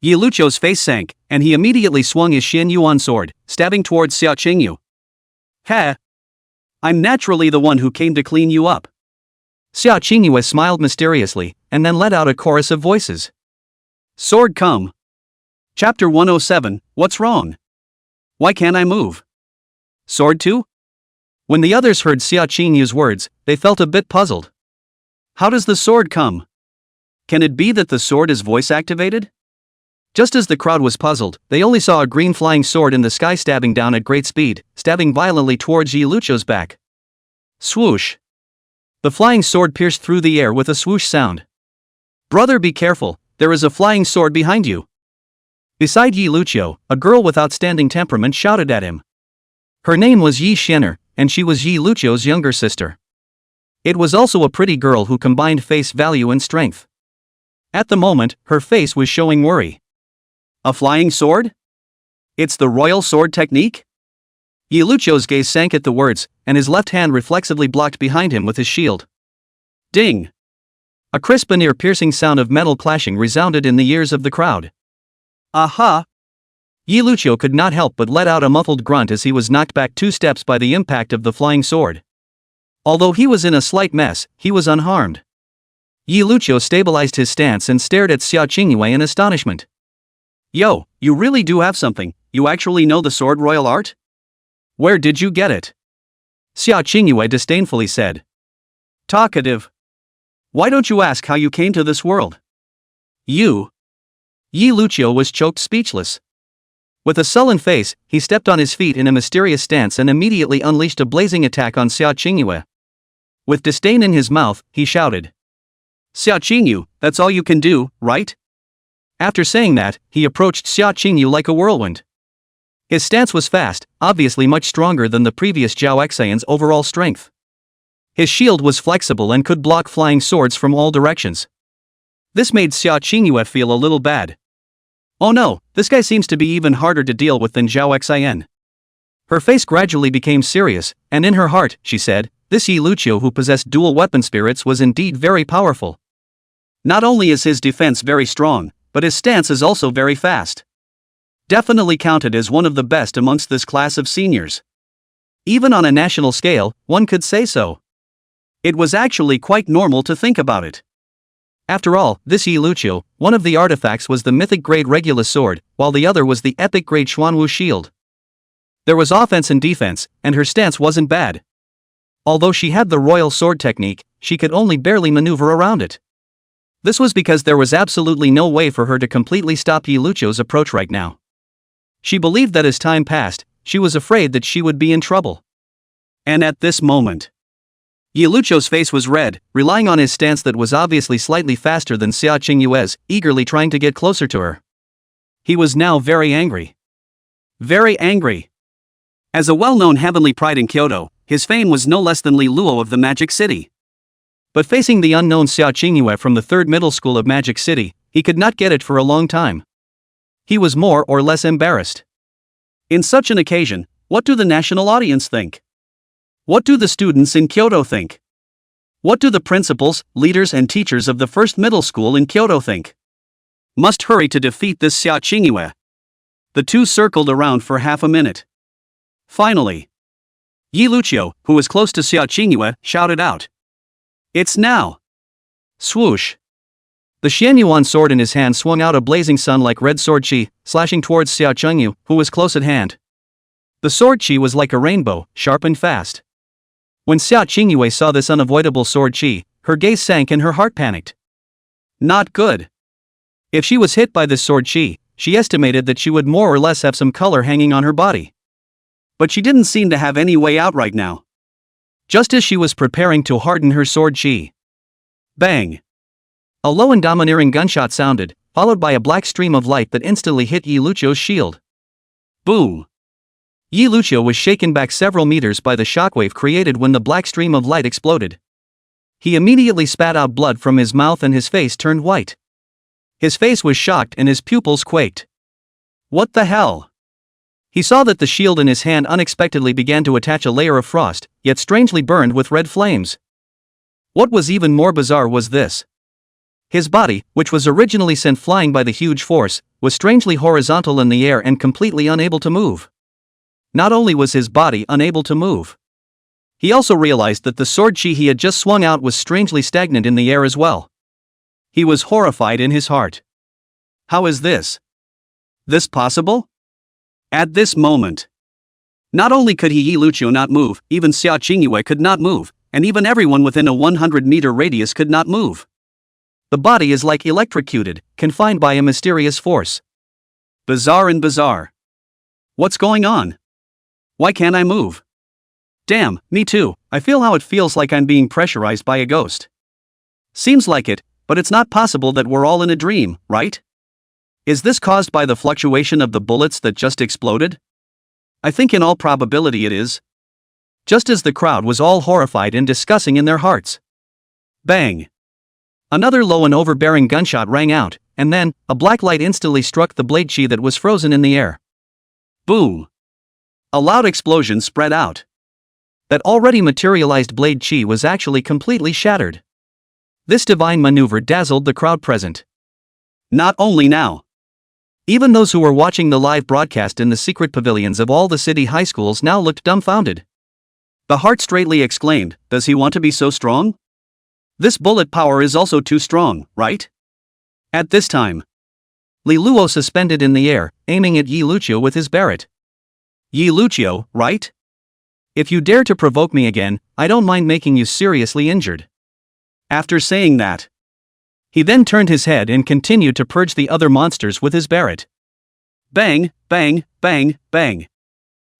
Yi Lucio's face sank, and he immediately swung his Xin Yuan sword, stabbing towards Xiao Qingyu. Heh. I'm naturally the one who came to clean you up. Xiao Qingyue smiled mysteriously, and then let out a chorus of voices. Sword come. Chapter 107, What's wrong? Why can't I move? Sword 2? When the others heard Xiao Qingyu's words, they felt a bit puzzled. How does the sword come? Can it be that the sword is voice-activated? Just as the crowd was puzzled, they only saw a green flying sword in the sky stabbing down at great speed, stabbing violently towards Yi Lucio's back. Swoosh. The flying sword pierced through the air with a swoosh sound. Brother, be careful, there is a flying sword behind you. Beside Yi Lucio, a girl with outstanding temperament shouted at him. Her name was Yi Xin'er, and she was Yi Lucio's younger sister. It was also a pretty girl who combined face value and strength. At the moment, her face was showing worry. A flying sword? It's the royal sword technique? Yi Lucio's gaze sank at the words, and his left hand reflexively blocked behind him with his shield. Ding! A crisp and ear-piercing sound of metal clashing resounded in the ears of the crowd. Aha! Yi Lucio could not help but let out a muffled grunt as he was knocked back 2 steps by the impact of the flying sword. Although he was in a slight mess, he was unharmed. Yi Lucio stabilized his stance and stared at Xiao Qingyue in astonishment. Yo, you really do have something, you actually know the sword royal art? Where did you get it? Xiao Qingyue disdainfully said. Talkative. Why don't you ask how you came to this world? You. Yi Lucio was choked speechless. With a sullen face, he stepped on his feet in a mysterious stance and immediately unleashed a blazing attack on Xiao Qingyue. With disdain in his mouth, he shouted. Xiao Qingyu, that's all you can do, right? After saying that, he approached Xiao Qingyu like a whirlwind. His stance was fast, obviously much stronger than the previous Zhao Xian's overall strength. His shield was flexible and could block flying swords from all directions. This made Xia Qingyue feel a little bad. Oh no, this guy seems to be even harder to deal with than Zhao Xin. Her face gradually became serious, and in her heart, she said, this Yi Luqiu who possessed dual weapon spirits was indeed very powerful. Not only is his defense very strong, but his stance is also very fast. Definitely counted as one of the best amongst this class of seniors. Even on a national scale, one could say so. It was actually quite normal to think about it. After all, this Yi Luqiu, one of the artifacts was the mythic grade Regulus sword, while the other was the epic grade Xuanwu shield. There was offense and defense, and her stance wasn't bad. Although she had the royal sword technique, she could only barely maneuver around it. This was because there was absolutely no way for her to completely stop Yi Luqiu's approach right now. She believed that as time passed, she was afraid that she would be in trouble. And at this moment, Yi Luqiu's face was red, relying on his stance that was obviously slightly faster than Xia Qingyue's, eagerly trying to get closer to her. He was now very angry. Very angry. As a well-known heavenly pride in Kyoto, his fame was no less than Li Luo of the Magic City. But facing the unknown Xia Qingyue from the 3rd middle school of Magic City, he could not get it for a long time. He was more or less embarrassed. In such an occasion, what do the national audience think? What do the students in Kyoto think? What do the principals, leaders and teachers of the 1st middle school in Kyoto think? Must hurry to defeat this Xia Qingyue. The two circled around for half a minute. Finally, Yi Luqiu, who was close to Xia Qingyue, shouted out. It's now! Swoosh! The Xianyuan sword in his hand swung out a blazing sun-like red sword chi, slashing towards Xia Qingyue, who was close at hand. The sword chi was like a rainbow, sharp and fast. When Xia Qingyue saw this unavoidable sword chi, her gaze sank and her heart panicked. Not good. If she was hit by this sword chi, she estimated that she would more or less have some color hanging on her body. But she didn't seem to have any way out right now. Just as she was preparing to harden her sword chi. Bang! A low and domineering gunshot sounded, followed by a black stream of light that instantly hit Yi Luqiu's shield. Boom! Yi Luqiu was shaken back several meters by the shockwave created when the black stream of light exploded. He immediately spat out blood from his mouth and his face turned white. His face was shocked and his pupils quaked. What the hell? He saw that the shield in his hand unexpectedly began to attach a layer of frost, yet strangely burned with red flames. What was even more bizarre was this. His body, which was originally sent flying by the huge force, was strangely horizontal in the air and completely unable to move. Not only was his body unable to move, he also realized that the sword chi he had just swung out was strangely stagnant in the air as well. He was horrified in his heart. How is this possible? At this moment, not only could Yi Luqiu not move, even Xia Qingyue could not move, and even everyone within a 100-meter radius could not move. The body is like electrocuted, confined by a mysterious force. Bizarre and bizarre. What's going on? Why can't I move? Damn, me too, I feel how it feels like I'm being pressurized by a ghost. Seems like it, but it's not possible that we're all in a dream, right? Is this caused by the fluctuation of the bullets that just exploded? I think in all probability it is. Just as the crowd was all horrified and discussing in their hearts. Bang! Another low and overbearing gunshot rang out, and then, a black light instantly struck the blade chi that was frozen in the air. Boom! A loud explosion spread out. That already materialized blade chi was actually completely shattered. This divine maneuver dazzled the crowd present. Not only now. Even those who were watching the live broadcast in the secret pavilions of all the city high schools now looked dumbfounded. The heart straightly exclaimed, does he want to be so strong? This bullet power is also too strong, right? At this time, Li Luo suspended in the air, aiming at Yi Luqiu with his Barrett. Yi Luqiu, right? If you dare to provoke me again, I don't mind making you seriously injured. After saying that, he then turned his head and continued to purge the other monsters with his Barrett. Bang, bang, bang, bang.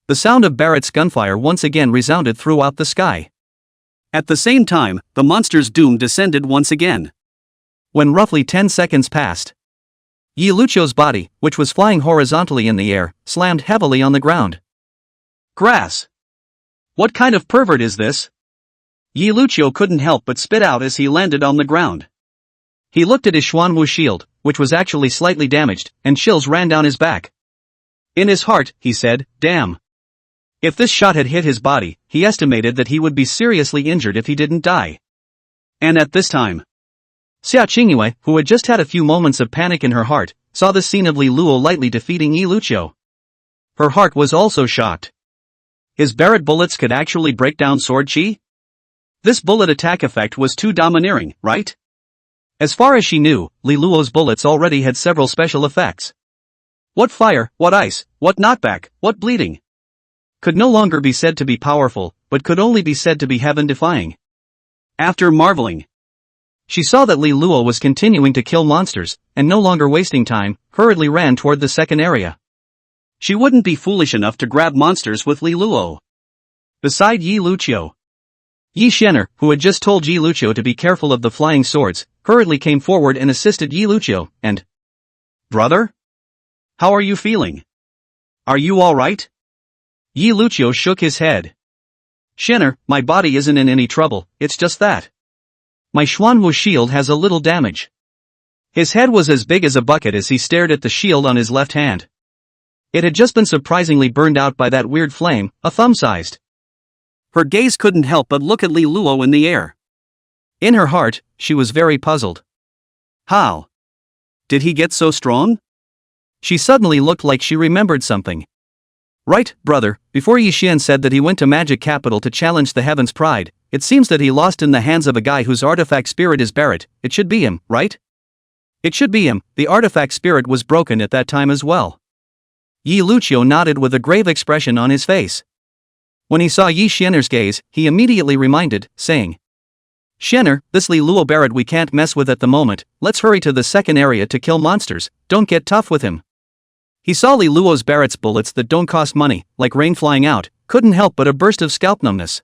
The sound of Barrett's gunfire once again resounded throughout the sky. At the same time, the monster's doom descended once again. When roughly 10 seconds passed, Yi Luqiu's body, which was flying horizontally in the air, slammed heavily on the ground. Grass! What kind of pervert is this? Yi Luqiu couldn't help but spit out as he landed on the ground. He looked at his Xuanwu shield, which was actually slightly damaged, and chills ran down his back. In his heart, he said, damn. If this shot had hit his body, he estimated that he would be seriously injured if he didn't die. And at this time, Xia Qingyue, who had just had a few moments of panic in her heart, saw the scene of Li Luo lightly defeating Yi Luqiu. Her heart was also shocked. His Barrett bullets could actually break down sword chi? This bullet attack effect was too domineering, right? As far as she knew, Li Luo's bullets already had several special effects. What fire, what ice, what knockback, what bleeding. Could no longer be said to be powerful, but could only be said to be heaven-defying. After marveling, she saw that Li Luo was continuing to kill monsters, and no longer wasting time, hurriedly ran toward the second area. She wouldn't be foolish enough to grab monsters with Li Luo. Beside Yi Luqiu, Yi Xianer, who had just told Yi Luqiu to be careful of the flying swords, hurriedly came forward and assisted Yi Luqiu, and... Brother? How are you feeling? Are you alright? Yi Luqiu shook his head. Xianer, my body isn't in any trouble, it's just that my Xuanwu shield has a little damage. His head was as big as a bucket as he stared at the shield on his left hand. It had just been surprisingly burned out by that weird flame, a thumb-sized. Her gaze couldn't help but look at Li Luo in the air. In her heart, she was very puzzled. How did he get so strong? She suddenly looked like she remembered something. Right, brother, before Yi Xian said that he went to Magic Capital to challenge the Heaven's Pride, it seems that he lost in the hands of a guy whose artifact spirit is Barrett. It should be him, right? It should be him. The artifact spirit was broken at that time as well. Yi Luqiu nodded with a grave expression on his face. When he saw Yi Xianer's gaze, he immediately reminded, saying, Xianer, this Li Luo Barrett we can't mess with at the moment, let's hurry to the second area to kill monsters, don't get tough with him. He saw Li Luo's Barrett's bullets that don't cost money, like rain flying out, couldn't help but a burst of scalp numbness.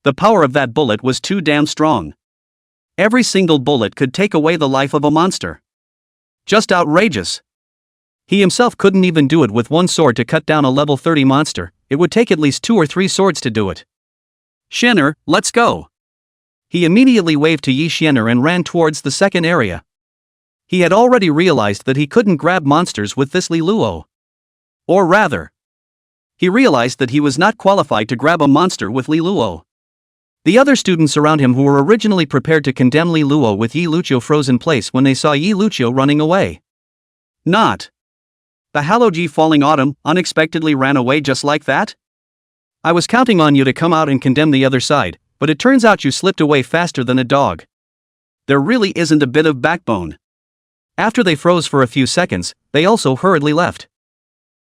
The power of that bullet was too damn strong. Every single bullet could take away the life of a monster. Just outrageous. He himself couldn't even do it with one sword to cut down a level 30 monster, it would take at least 2 or 3 swords to do it. Xianer, let's go. He immediately waved to Yi Xianer and ran towards the second area. He had already realized that he couldn't grab monsters with this Li Luo. Or rather, he realized that he was not qualified to grab a monster with Li Luo. The other students around him who were originally prepared to condemn Li Luo with Yi Luqiu froze in place when they saw Yi Luqiu running away. Not. The Haloji Falling Autumn unexpectedly ran away just like that? I was counting on you to come out and condemn the other side, but it turns out you slipped away faster than a dog. There really isn't a bit of backbone. After they froze for a few seconds, they also hurriedly left.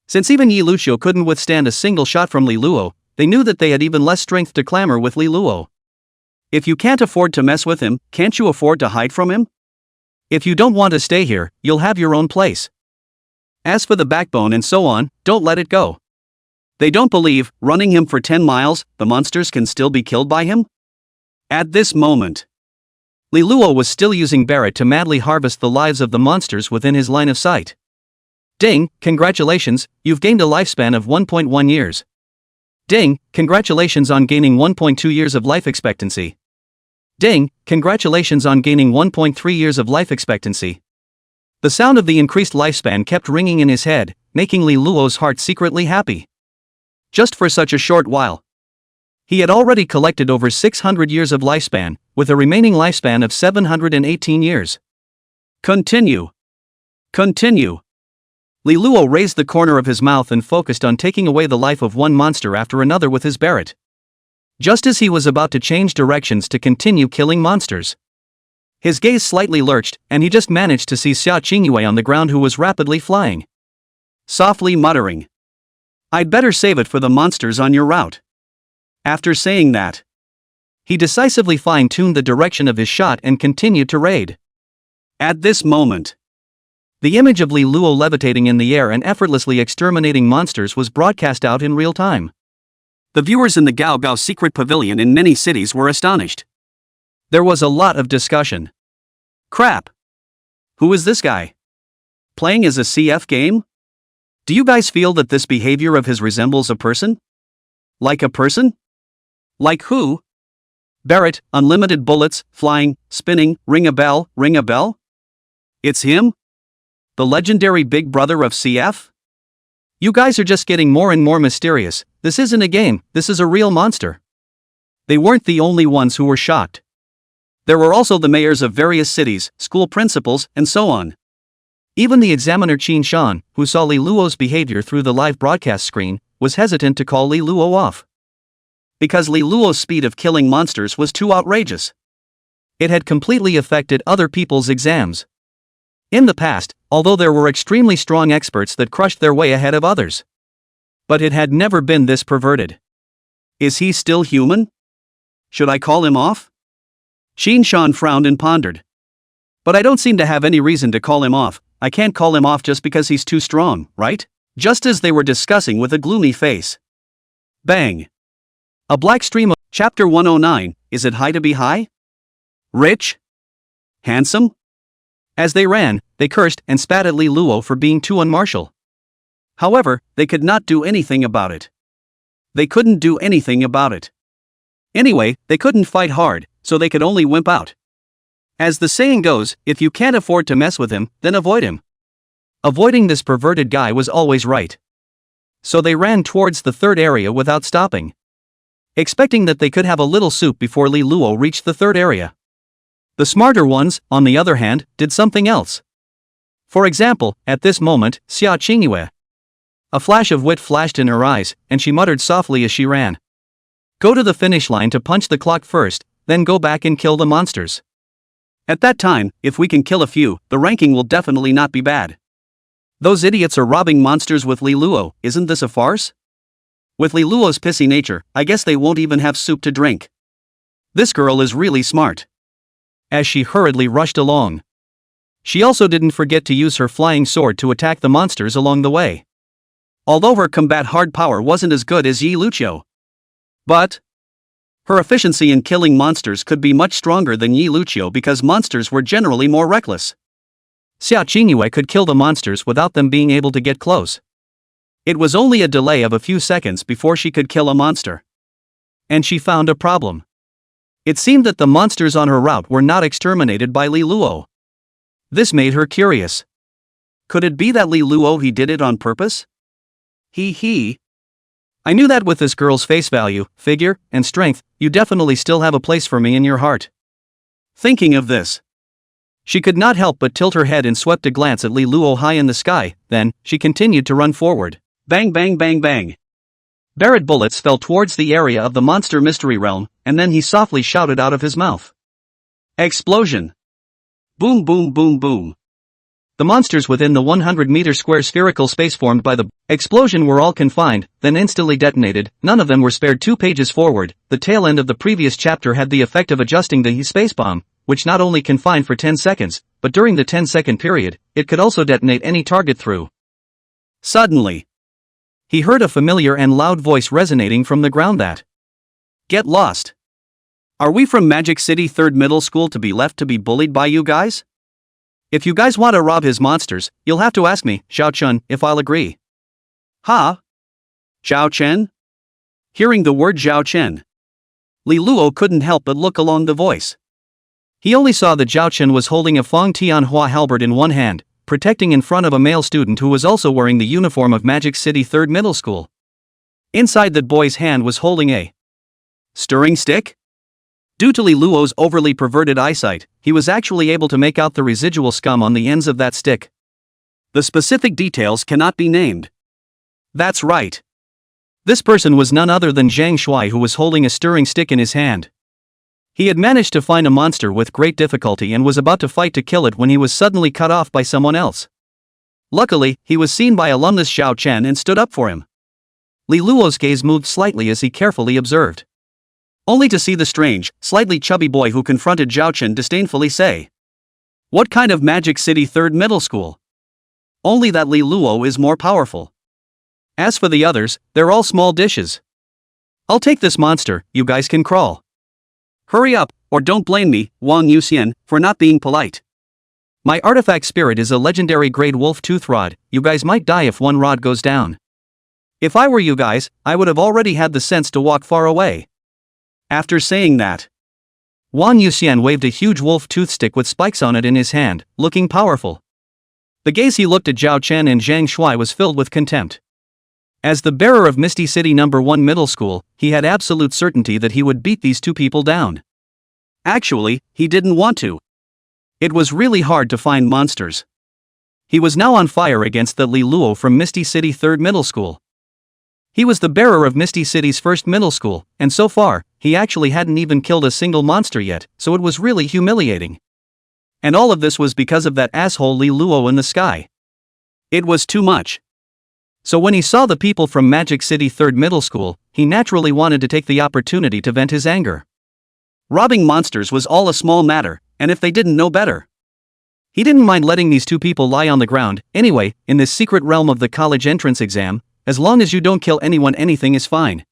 Since even Yi Luqiu couldn't withstand a single shot from Li Luo, they knew that they had even less strength to clamor with Li Luo. If you can't afford to mess with him, can't you afford to hide from him? If you don't want to stay here, you'll have your own place. As for the backbone and so on, don't let it go. They don't believe, running him for 10 miles, the monsters can still be killed by him? At this moment, Li Luo was still using Barrett to madly harvest the lives of the monsters within his line of sight. Ding, congratulations, you've gained a lifespan of 1.1 years. Ding, congratulations on gaining 1.2 years of life expectancy. Ding, congratulations on gaining 1.3 years of life expectancy. The sound of the increased lifespan kept ringing in his head, making Li Luo's heart secretly happy. Just for such a short while. He had already collected over 600 years of lifespan, with a remaining lifespan of 718 years. Continue. Continue. Li Luo raised the corner of his mouth and focused on taking away the life of one monster after another with his Barrett. Just as he was about to change directions to continue killing monsters, his gaze slightly lurched, and he just managed to see Xia Qingyue on the ground, who was rapidly flying. Softly muttering, I'd better save it for the monsters on your route. After saying that, he decisively fine-tuned the direction of his shot and continued to raid. At this moment, the image of Li Luo levitating in the air and effortlessly exterminating monsters was broadcast out in real time. The viewers in the Gao Gao secret pavilion in many cities were astonished. There was a lot of discussion. Crap! Who is this guy? Playing as a CF game? Do you guys feel that this behavior of his resembles a person? Like a person? Like who? Barrett, unlimited bullets, flying, spinning, ring a bell, ring a bell? It's him? The legendary big brother of CF? You guys are just getting more and more mysterious. This isn't a game, this is a real monster. They weren't the only ones who were shocked. There were also the mayors of various cities, school principals, and so on. Even the examiner Qin Shan, who saw Li Luo's behavior through the live broadcast screen, was hesitant to call Li Luo off. Because Li Luo's speed of killing monsters was too outrageous. It had completely affected other people's exams. In the past, although there were extremely strong experts that crushed their way ahead of others. But it had never been this perverted. Is he still human? Should I call him off? Qin Shan frowned and pondered. But I don't seem to have any reason to call him off. I can't call him off just because he's too strong, right? Just as they were discussing with a gloomy face. Bang! A black stream of Chapter 109, is it high to be high? Rich? Handsome? As they ran, they cursed and spat at Li Luo for being too unmartial. However, they could not do anything about it. They couldn't do anything about it. Anyway, they couldn't fight hard, so they could only wimp out. As the saying goes, if you can't afford to mess with him, then avoid him. Avoiding this perverted guy was always right. So they ran towards the third area without stopping, expecting that they could have a little soup before Li Luo reached the third area. The smarter ones, on the other hand, did something else. For example, at this moment, Xia Qingyue. A flash of wit flashed in her eyes, and she muttered softly as she ran. Go to the finish line to punch the clock first, then go back and kill the monsters. At that time, if we can kill a few, the ranking will definitely not be bad. Those idiots are robbing monsters with Li Luo, isn't this a farce? With Li Luo's pissy nature, I guess they won't even have soup to drink. This girl is really smart. As she hurriedly rushed along. She also didn't forget to use her flying sword to attack the monsters along the way. Although her combat hard power wasn't as good as Yi Luqiu. But her efficiency in killing monsters could be much stronger than Yi Luqiu because monsters were generally more reckless. Xia Qingyue could kill the monsters without them being able to get close. It was only a delay of a few seconds before she could kill a monster. And she found a problem. It seemed that the monsters on her route were not exterminated by Li Luo. This made her curious. Could it be that Li Luo he did it on purpose? He. I knew that with this girl's face value, figure, and strength, you definitely still have a place for me in your heart. Thinking of this, she could not help but tilt her head and swept a glance at Li Luo high in the sky, then, she continued to run forward. Bang bang bang bang. Barrett bullets fell towards the area of the monster mystery realm, and then he softly shouted out of his mouth. Explosion! Boom boom boom boom. The monsters within the 100-meter square spherical space formed by the explosion were all confined, then instantly detonated. None of them were spared. 2 pages forward, the tail end of the previous chapter had the effect of adjusting the space bomb, which not only confined for 10 seconds, but during the 10-second period, it could also detonate any target through. Suddenly, he heard a familiar and loud voice resonating from the ground that, "Get lost. Are we from Magic City 3rd Middle School to be left to be bullied by you guys? If you guys want to rob his monsters, you'll have to ask me, Xiao Chen, if I'll agree." Huh? Zhao Chen? Hearing the word Zhao Chen, Li Luo couldn't help but look along the voice. He only saw that Zhao Chen was holding a Feng Tianhua halberd in one hand, protecting in front of a male student who was also wearing the uniform of Magic City 3rd Middle School. Inside that boy's hand was holding a stirring stick? Due to Li Luo's overly perverted eyesight, he was actually able to make out the residual scum on the ends of that stick. The specific details cannot be named. That's right. This person was none other than Zhang Shuai, who was holding a stirring stick in his hand. He had managed to find a monster with great difficulty and was about to fight to kill it when he was suddenly cut off by someone else. Luckily, he was seen by alumnus Xiao Chen and stood up for him. Li Luo's gaze moved slightly as he carefully observed, only to see the strange, slightly chubby boy who confronted Zhao Chen disdainfully say, "What kind of Magic City 3rd Middle School? Only that Li Luo is more powerful. As for the others, they're all small dishes. I'll take this monster, you guys can crawl. Hurry up, or don't blame me, Wang Yuxian, for not being polite. My artifact spirit is a legendary grade wolf tooth rod. You guys might die if one rod goes down. If I were you guys, I would have already had the sense to walk far away." After saying that, Wang Yuxian waved a huge wolf toothstick with spikes on it in his hand, looking powerful. The gaze he looked at Zhao Chen and Zhang Shuai was filled with contempt. As the bearer of Misty City No. 1 Middle School, he had absolute certainty that he would beat these two people down. Actually, he didn't want to. It was really hard to find monsters. He was now on fire against the Li Luo from Misty City 3rd Middle School. He was the bearer of Misty City's first middle school, and so far, he actually hadn't even killed a single monster yet, so it was really humiliating. And all of this was because of that asshole Li Luo in the sky. It was too much. So when he saw the people from Magic City 3rd Middle School, he naturally wanted to take the opportunity to vent his anger. Robbing monsters was all a small matter, and if they didn't know better. He didn't mind letting these two people lie on the ground. Anyway, in this secret realm of the college entrance exam, as long as you don't kill anyone, anything is fine.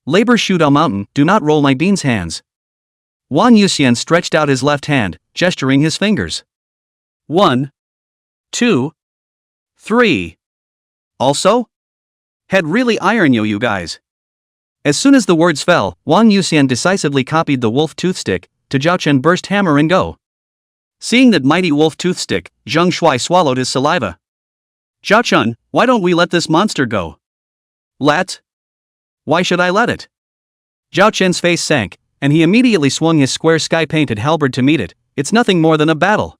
Labor shoot on mountain, do not roll my beans hands. Wang Yuxian stretched out his left hand, gesturing his fingers. 1, 2, 3. Also? Head really iron you guys. As soon as the words fell, Wang Yuxian decisively copied the wolf toothstick, to Zhao Chen burst hammer and go. Seeing that mighty wolf toothstick, Zhang Shuai swallowed his saliva. Zhao Chen, why don't we let this monster go? Let? Why should I let it? Zhao Chen's face sank, and he immediately swung his square sky-painted halberd to meet it. It's nothing more than a battle.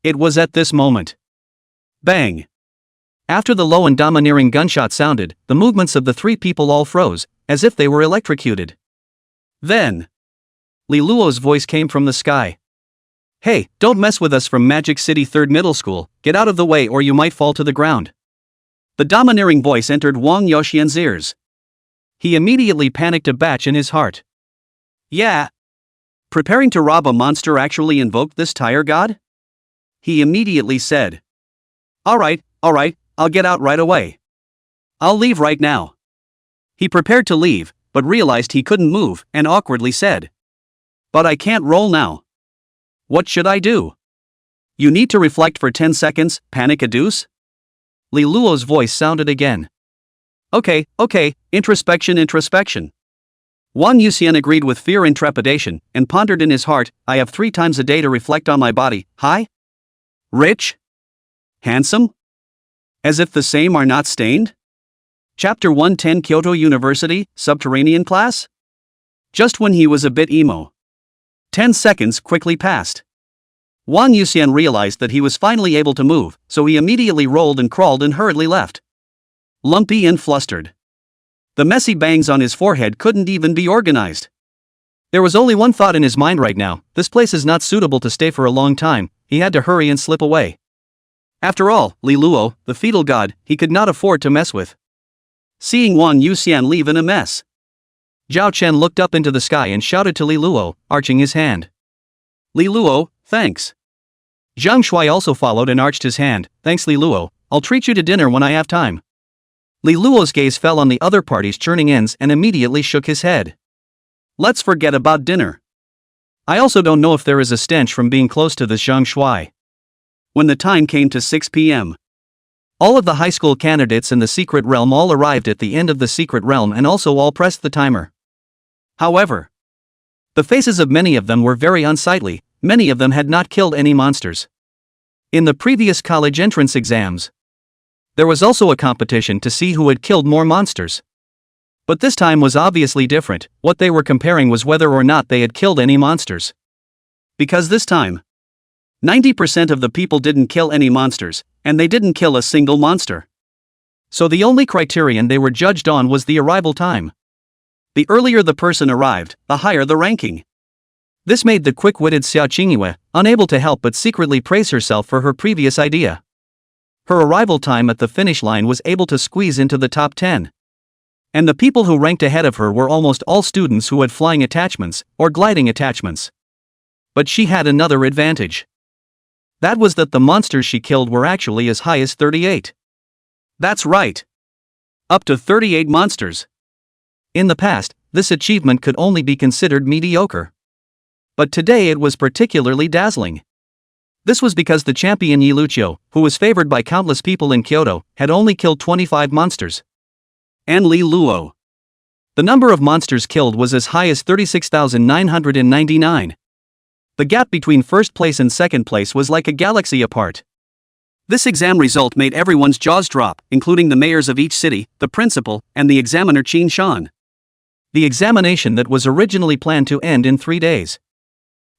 It was at this moment. Bang! After the low and domineering gunshot sounded, the movements of the three people all froze, as if they were electrocuted. Then, Li Luo's voice came from the sky. Hey, don't mess with us from Magic City 3rd Middle School, get out of the way or you might fall to the ground. The domineering voice entered Wang Yuxian's ears. He immediately panicked a batch in his heart. Yeah. Preparing to rob a monster actually invoked this tire god? He immediately said. Alright, I'll get out right away. I'll leave right now. He prepared to leave, but realized he couldn't move and awkwardly said. But I can't roll now. What should I do? You need to reflect for 10 seconds, panic a deuce? Li Luo's voice sounded again. Okay, introspection. Wang Yuxian agreed with fear and trepidation, and pondered in his heart, I have 3 times a day to reflect on my body, high? Rich? Handsome? As if the same are not stained? Chapter 110 Kyoto University, Subterranean Class? Just when he was a bit emo. 10 seconds quickly passed. Wang Yuxian realized that he was finally able to move, so he immediately rolled and crawled and hurriedly left. Lumpy and flustered. The messy bangs on his forehead couldn't even be organized. There was only one thought in his mind right now, this place is not suitable to stay for a long time, he had to hurry and slip away. After all, Li Luo, the fetal god, he could not afford to mess with. Seeing Wang Yuxian leave in a mess, Zhao Chen looked up into the sky and shouted to Li Luo, arching his hand. Li Luo, thanks. Zhang Shuai also followed and arched his hand, thanks Li Luo, I'll treat you to dinner when I have time. Li Luo's gaze fell on the other party's churning ends and immediately shook his head. Let's forget about dinner. I also don't know if there is a stench from being close to this Zhang Shuai. When the time came to 6 p.m. all of the high school candidates in the secret realm all arrived at the end of the secret realm and also all pressed the timer. However, the faces of many of them were very unsightly, many of them had not killed any monsters. In the previous college entrance exams, there was also a competition to see who had killed more monsters. But this time was obviously different, what they were comparing was whether or not they had killed any monsters. Because this time, 90% of the people didn't kill any monsters, and they didn't kill a single monster. So the only criterion they were judged on was the arrival time. The earlier the person arrived, the higher the ranking. This made the quick-witted Xiao Qingyue unable to help but secretly praise herself for her previous idea. Her arrival time at the finish line was able to squeeze into the top 10. And the people who ranked ahead of her were almost all students who had flying attachments, or gliding attachments. But she had another advantage. That was that the monsters she killed were actually as high as 38. That's right. Up to 38 monsters. In the past, this achievement could only be considered mediocre. But today it was particularly dazzling. This was because the champion Yi Luqiu, who was favored by countless people in Kyoto, had only killed 25 monsters. And Li Luo. The number of monsters killed was as high as 36,999. The gap between first place and second place was like a galaxy apart. This exam result made everyone's jaws drop, including the mayors of each city, the principal, and the examiner Qin Shan. The examination that was originally planned to end in 3 days.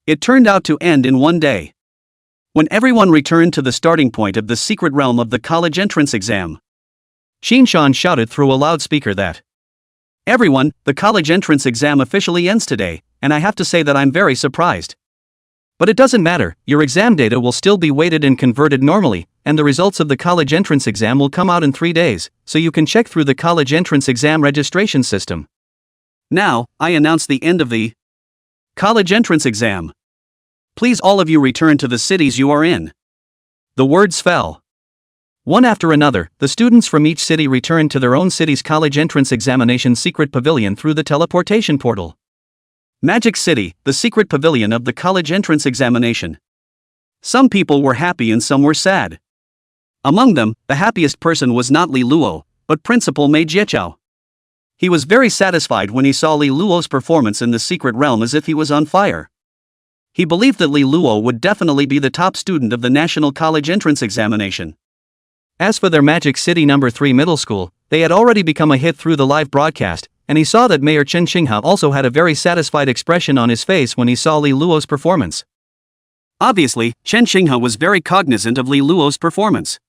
It turned out to end in 1 day. When everyone returned to the starting point of the secret realm of the college entrance exam, Qin Shan shouted through a loudspeaker that, "Everyone, the college entrance exam officially ends today, and I have to say that I'm very surprised. But it doesn't matter, your exam data will still be weighted and converted normally, and the results of the college entrance exam will come out in 3 days, so you can check through the college entrance exam registration system. Now, I announce the end of the college entrance exam. Please all of you return to the cities you are in." The words fell. One after another, the students from each city returned to their own city's college entrance examination secret pavilion through the teleportation portal. Magic City, the secret pavilion of the college entrance examination. Some people were happy and some were sad. Among them, the happiest person was not Li Luo, but Principal Mei Jieqiao. He was very satisfied when he saw Li Luo's performance in the secret realm as if he was on fire. He believed that Li Luo would definitely be the top student of the national college entrance examination. As for their Magic City No. 3 middle school, they had already become a hit through the live broadcast, and he saw that Mayor Chen Xingha also had a very satisfied expression on his face when he saw Li Luo's performance. Obviously, Chen Xingha was very cognizant of Li Luo's performance.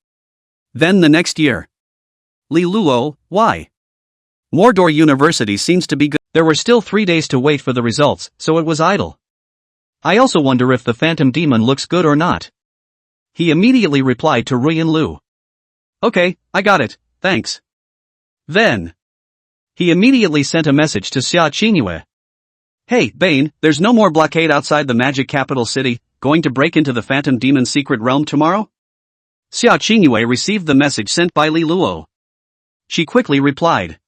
Then the next year. Li Luo, why? Mordor University seems to be good. There were still 3 days to wait for the results, so it was idle. I also wonder if the phantom demon looks good or not. He immediately replied to Ruyan Lu. Okay, I got it, thanks. Then he immediately sent a message to Xia Qingyue. Hey, Bane, there's no more blockade outside the magic capital city, going to break into the phantom demon's secret realm tomorrow? Xia Qingyue received the message sent by Li Luo. She quickly replied.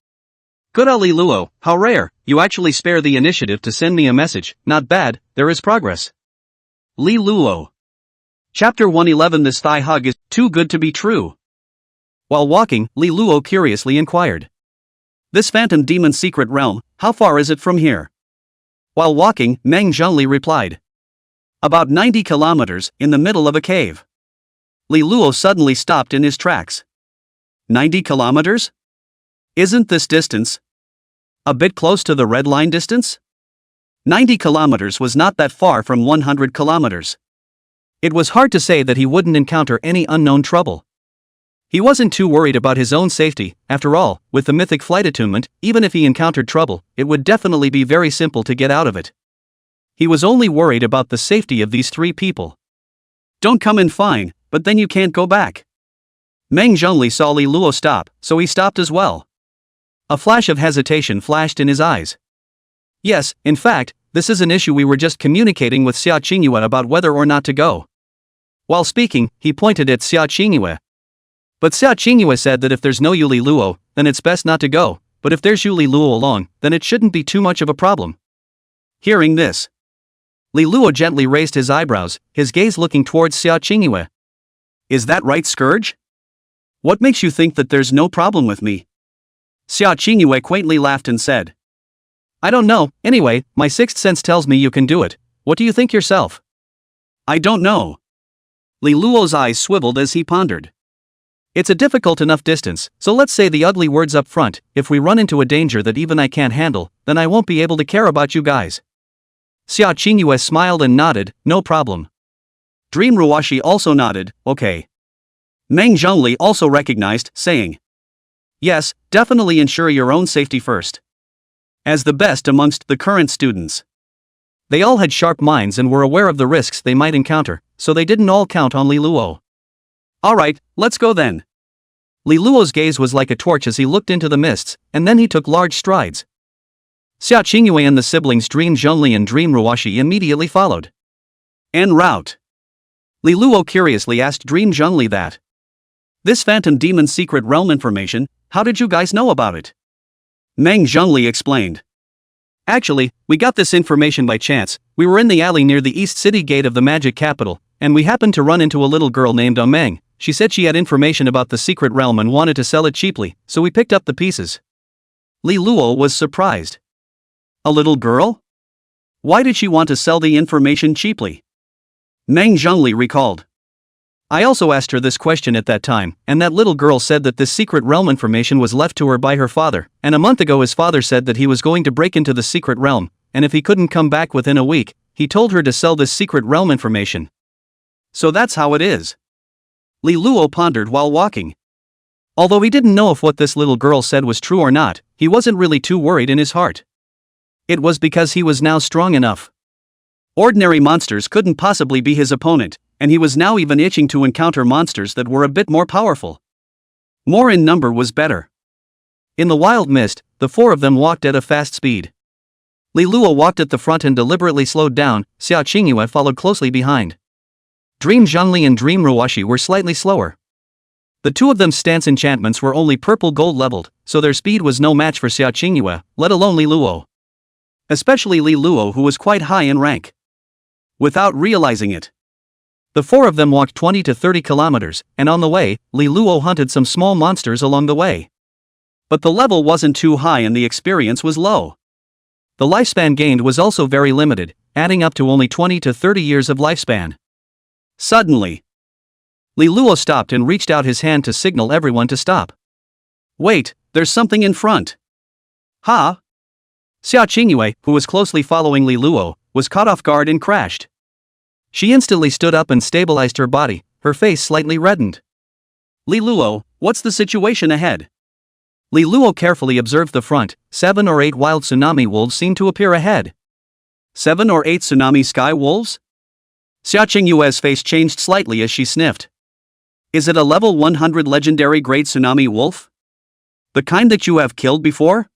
Good Li Luo, how rare, you actually spare the initiative to send me a message, not bad, there is progress. Li Luo. Chapter 111. This thigh hug is too good to be true. While walking, Li Luo curiously inquired. This phantom demon secret realm, how far is it from here? While walking, Meng Zhongli replied. About 90 kilometers, in the middle of a cave. Li Luo suddenly stopped in his tracks. 90 kilometers? Isn't this distance a bit close to the red line distance? 90 kilometers was not that far from 100 kilometers. It was hard to say that he wouldn't encounter any unknown trouble. He wasn't too worried about his own safety, after all, with the mythic flight attunement, even if he encountered trouble, it would definitely be very simple to get out of it. He was only worried about the safety of these 3 people. Don't come in fine, but then you can't go back. Meng Zhongli saw Li Luo stop, so he stopped as well. A flash of hesitation flashed in his eyes. Yes, in fact, this is an issue we were just communicating with Xia Qingyue about whether or not to go. While speaking, he pointed at Xia Qingyue. But Xia Qingyue said that if there's no Yu Li Luo, then it's best not to go, but if there's Yu Li Luo along, then it shouldn't be too much of a problem. Hearing this, Li Luo gently raised his eyebrows, his gaze looking towards Xia Qingyue. Is that right, Scourge? What makes you think that there's no problem with me? Xia Qingyue quaintly laughed and said. I don't know, anyway, my sixth sense tells me you can do it. What do you think yourself? I don't know. Li Luo's eyes swiveled as he pondered. It's a difficult enough distance, so let's say the ugly words up front. If we run into a danger that even I can't handle, then I won't be able to care about you guys. Xia Qingyue smiled and nodded, no problem. Dream Ruashi also nodded, okay. Meng Zhongli also recognized, saying. Yes, definitely ensure your own safety first. As the best amongst the current students. They all had sharp minds and were aware of the risks they might encounter, so they didn't all count on Li Luo. Alright, let's go then. Li Luo's gaze was like a torch as he looked into the mists, and then he took large strides. Xia Qingyue and the siblings Dream Zhongli and Dream Ruashi immediately followed. En route. Li Luo curiously asked Dream Zhongli that. This phantom demon secret realm information, how did you guys know about it? Meng Zhongli explained. Actually, we got this information by chance. We were in the alley near the east city gate of the magic capital, and we happened to run into a little girl named Meng. She said she had information about the secret realm and wanted to sell it cheaply, so we picked up the pieces. Li Luo was surprised. A little girl? Why did she want to sell the information cheaply? Meng Zhongli recalled. I also asked her this question at that time, and that little girl said that this secret realm information was left to her by her father, and a month ago his father said that he was going to break into the secret realm, and if he couldn't come back within a week, he told her to sell this secret realm information. So that's how it is. Li Luo pondered while walking. Although he didn't know if what this little girl said was true or not, he wasn't really too worried in his heart. It was because he was now strong enough. Ordinary monsters couldn't possibly be his opponent, and he was now even itching to encounter monsters that were a bit more powerful. More in number was better. In the wild mist, the four of them walked at a fast speed. Li Luo walked at the front and deliberately slowed down, Xiao Qingyue followed closely behind. Dream Zhongli and Dream Ruoshi were slightly slower. The two of them's stance enchantments were only purple gold leveled, so their speed was no match for Xiao Qingyue, let alone Li Luo. Especially Li Luo, who was quite high in rank. Without realizing it, the four of them walked 20 to 30 kilometers, and on the way, Li Luo hunted some small monsters along the way. But the level wasn't too high and the experience was low. The lifespan gained was also very limited, adding up to only 20 to 30 years of lifespan. Suddenly, Li Luo stopped and reached out his hand to signal everyone to stop. Wait, there's something in front. Ha! Xiao Qingyue, who was closely following Li Luo, was caught off guard and crashed. She instantly stood up and stabilized her body, her face slightly reddened. Li Luo, what's the situation ahead? Li Luo carefully observed the front. 7 or 8 wild tsunami wolves seemed to appear ahead. 7 or 8 tsunami sky wolves? Xiao Qingyue's face changed slightly as she sniffed. Is it a level 100 legendary grade tsunami wolf? The kind that you have killed before?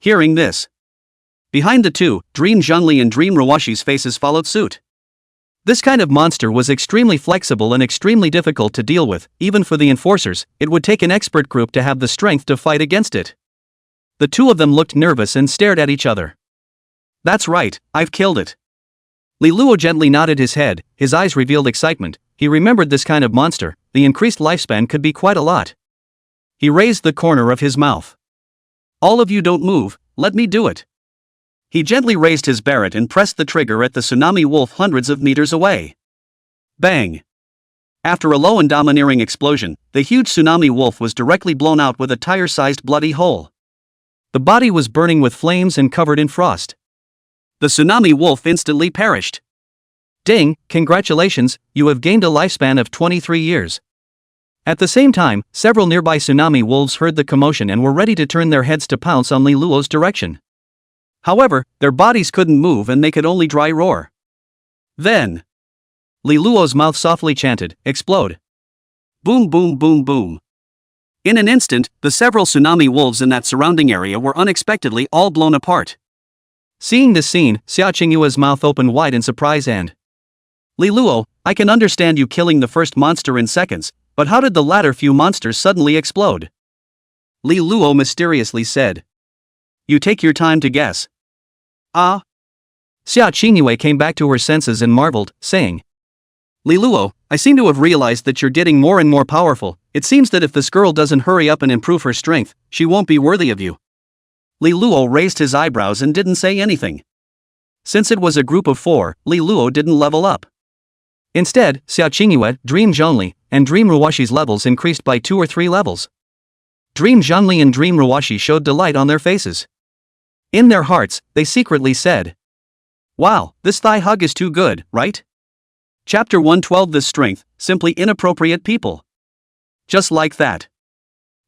Hearing this, behind the two, Dream Zhongli and Dream Ruoshi's faces followed suit. This kind of monster was extremely flexible and extremely difficult to deal with. Even for the enforcers, it would take an expert group to have the strength to fight against it. The two of them looked nervous and stared at each other. That's right, I've killed it. Li Luo gently nodded his head, his eyes revealed excitement. He remembered this kind of monster, the increased lifespan could be quite a lot. He raised the corner of his mouth. All of you don't move, let me do it. He gently raised his Barrett and pressed the trigger at the tsunami wolf hundreds of meters away. Bang! After a low and domineering explosion, the huge tsunami wolf was directly blown out with a tire-sized bloody hole. The body was burning with flames and covered in frost. The tsunami wolf instantly perished. Ding, congratulations, you have gained a lifespan of 23 years. At the same time, several nearby tsunami wolves heard the commotion and were ready to turn their heads to pounce on Li Luo's direction. However, their bodies couldn't move and they could only dry roar. Then, Li Luo's mouth softly chanted, explode. Boom boom boom boom. In an instant, the several tsunami wolves in that surrounding area were unexpectedly all blown apart. Seeing this scene, Xiao Qingyue's mouth opened wide in surprise and, Li Luo, I can understand you killing the first monster in seconds, but how did the latter few monsters suddenly explode? Li Luo mysteriously said. You take your time to guess. Ah. Xiao Qingyue came back to her senses and marveled, saying, Li Luo, I seem to have realized that you're getting more and more powerful. It seems that if this girl doesn't hurry up and improve her strength, she won't be worthy of you. Li Luo raised his eyebrows and didn't say anything. Since it was a group of 4, Li Luo didn't level up. Instead, Xiao Qingyue, Dream Zhongli, and Dream Ruoshi's levels increased by 2 or 3 levels. Dream Zhongli and Dream Ruoshi showed delight on their faces. In their hearts, they secretly said, wow, this thigh hug is too good, right? Chapter 112 This strength, simply inappropriate people. Just like that.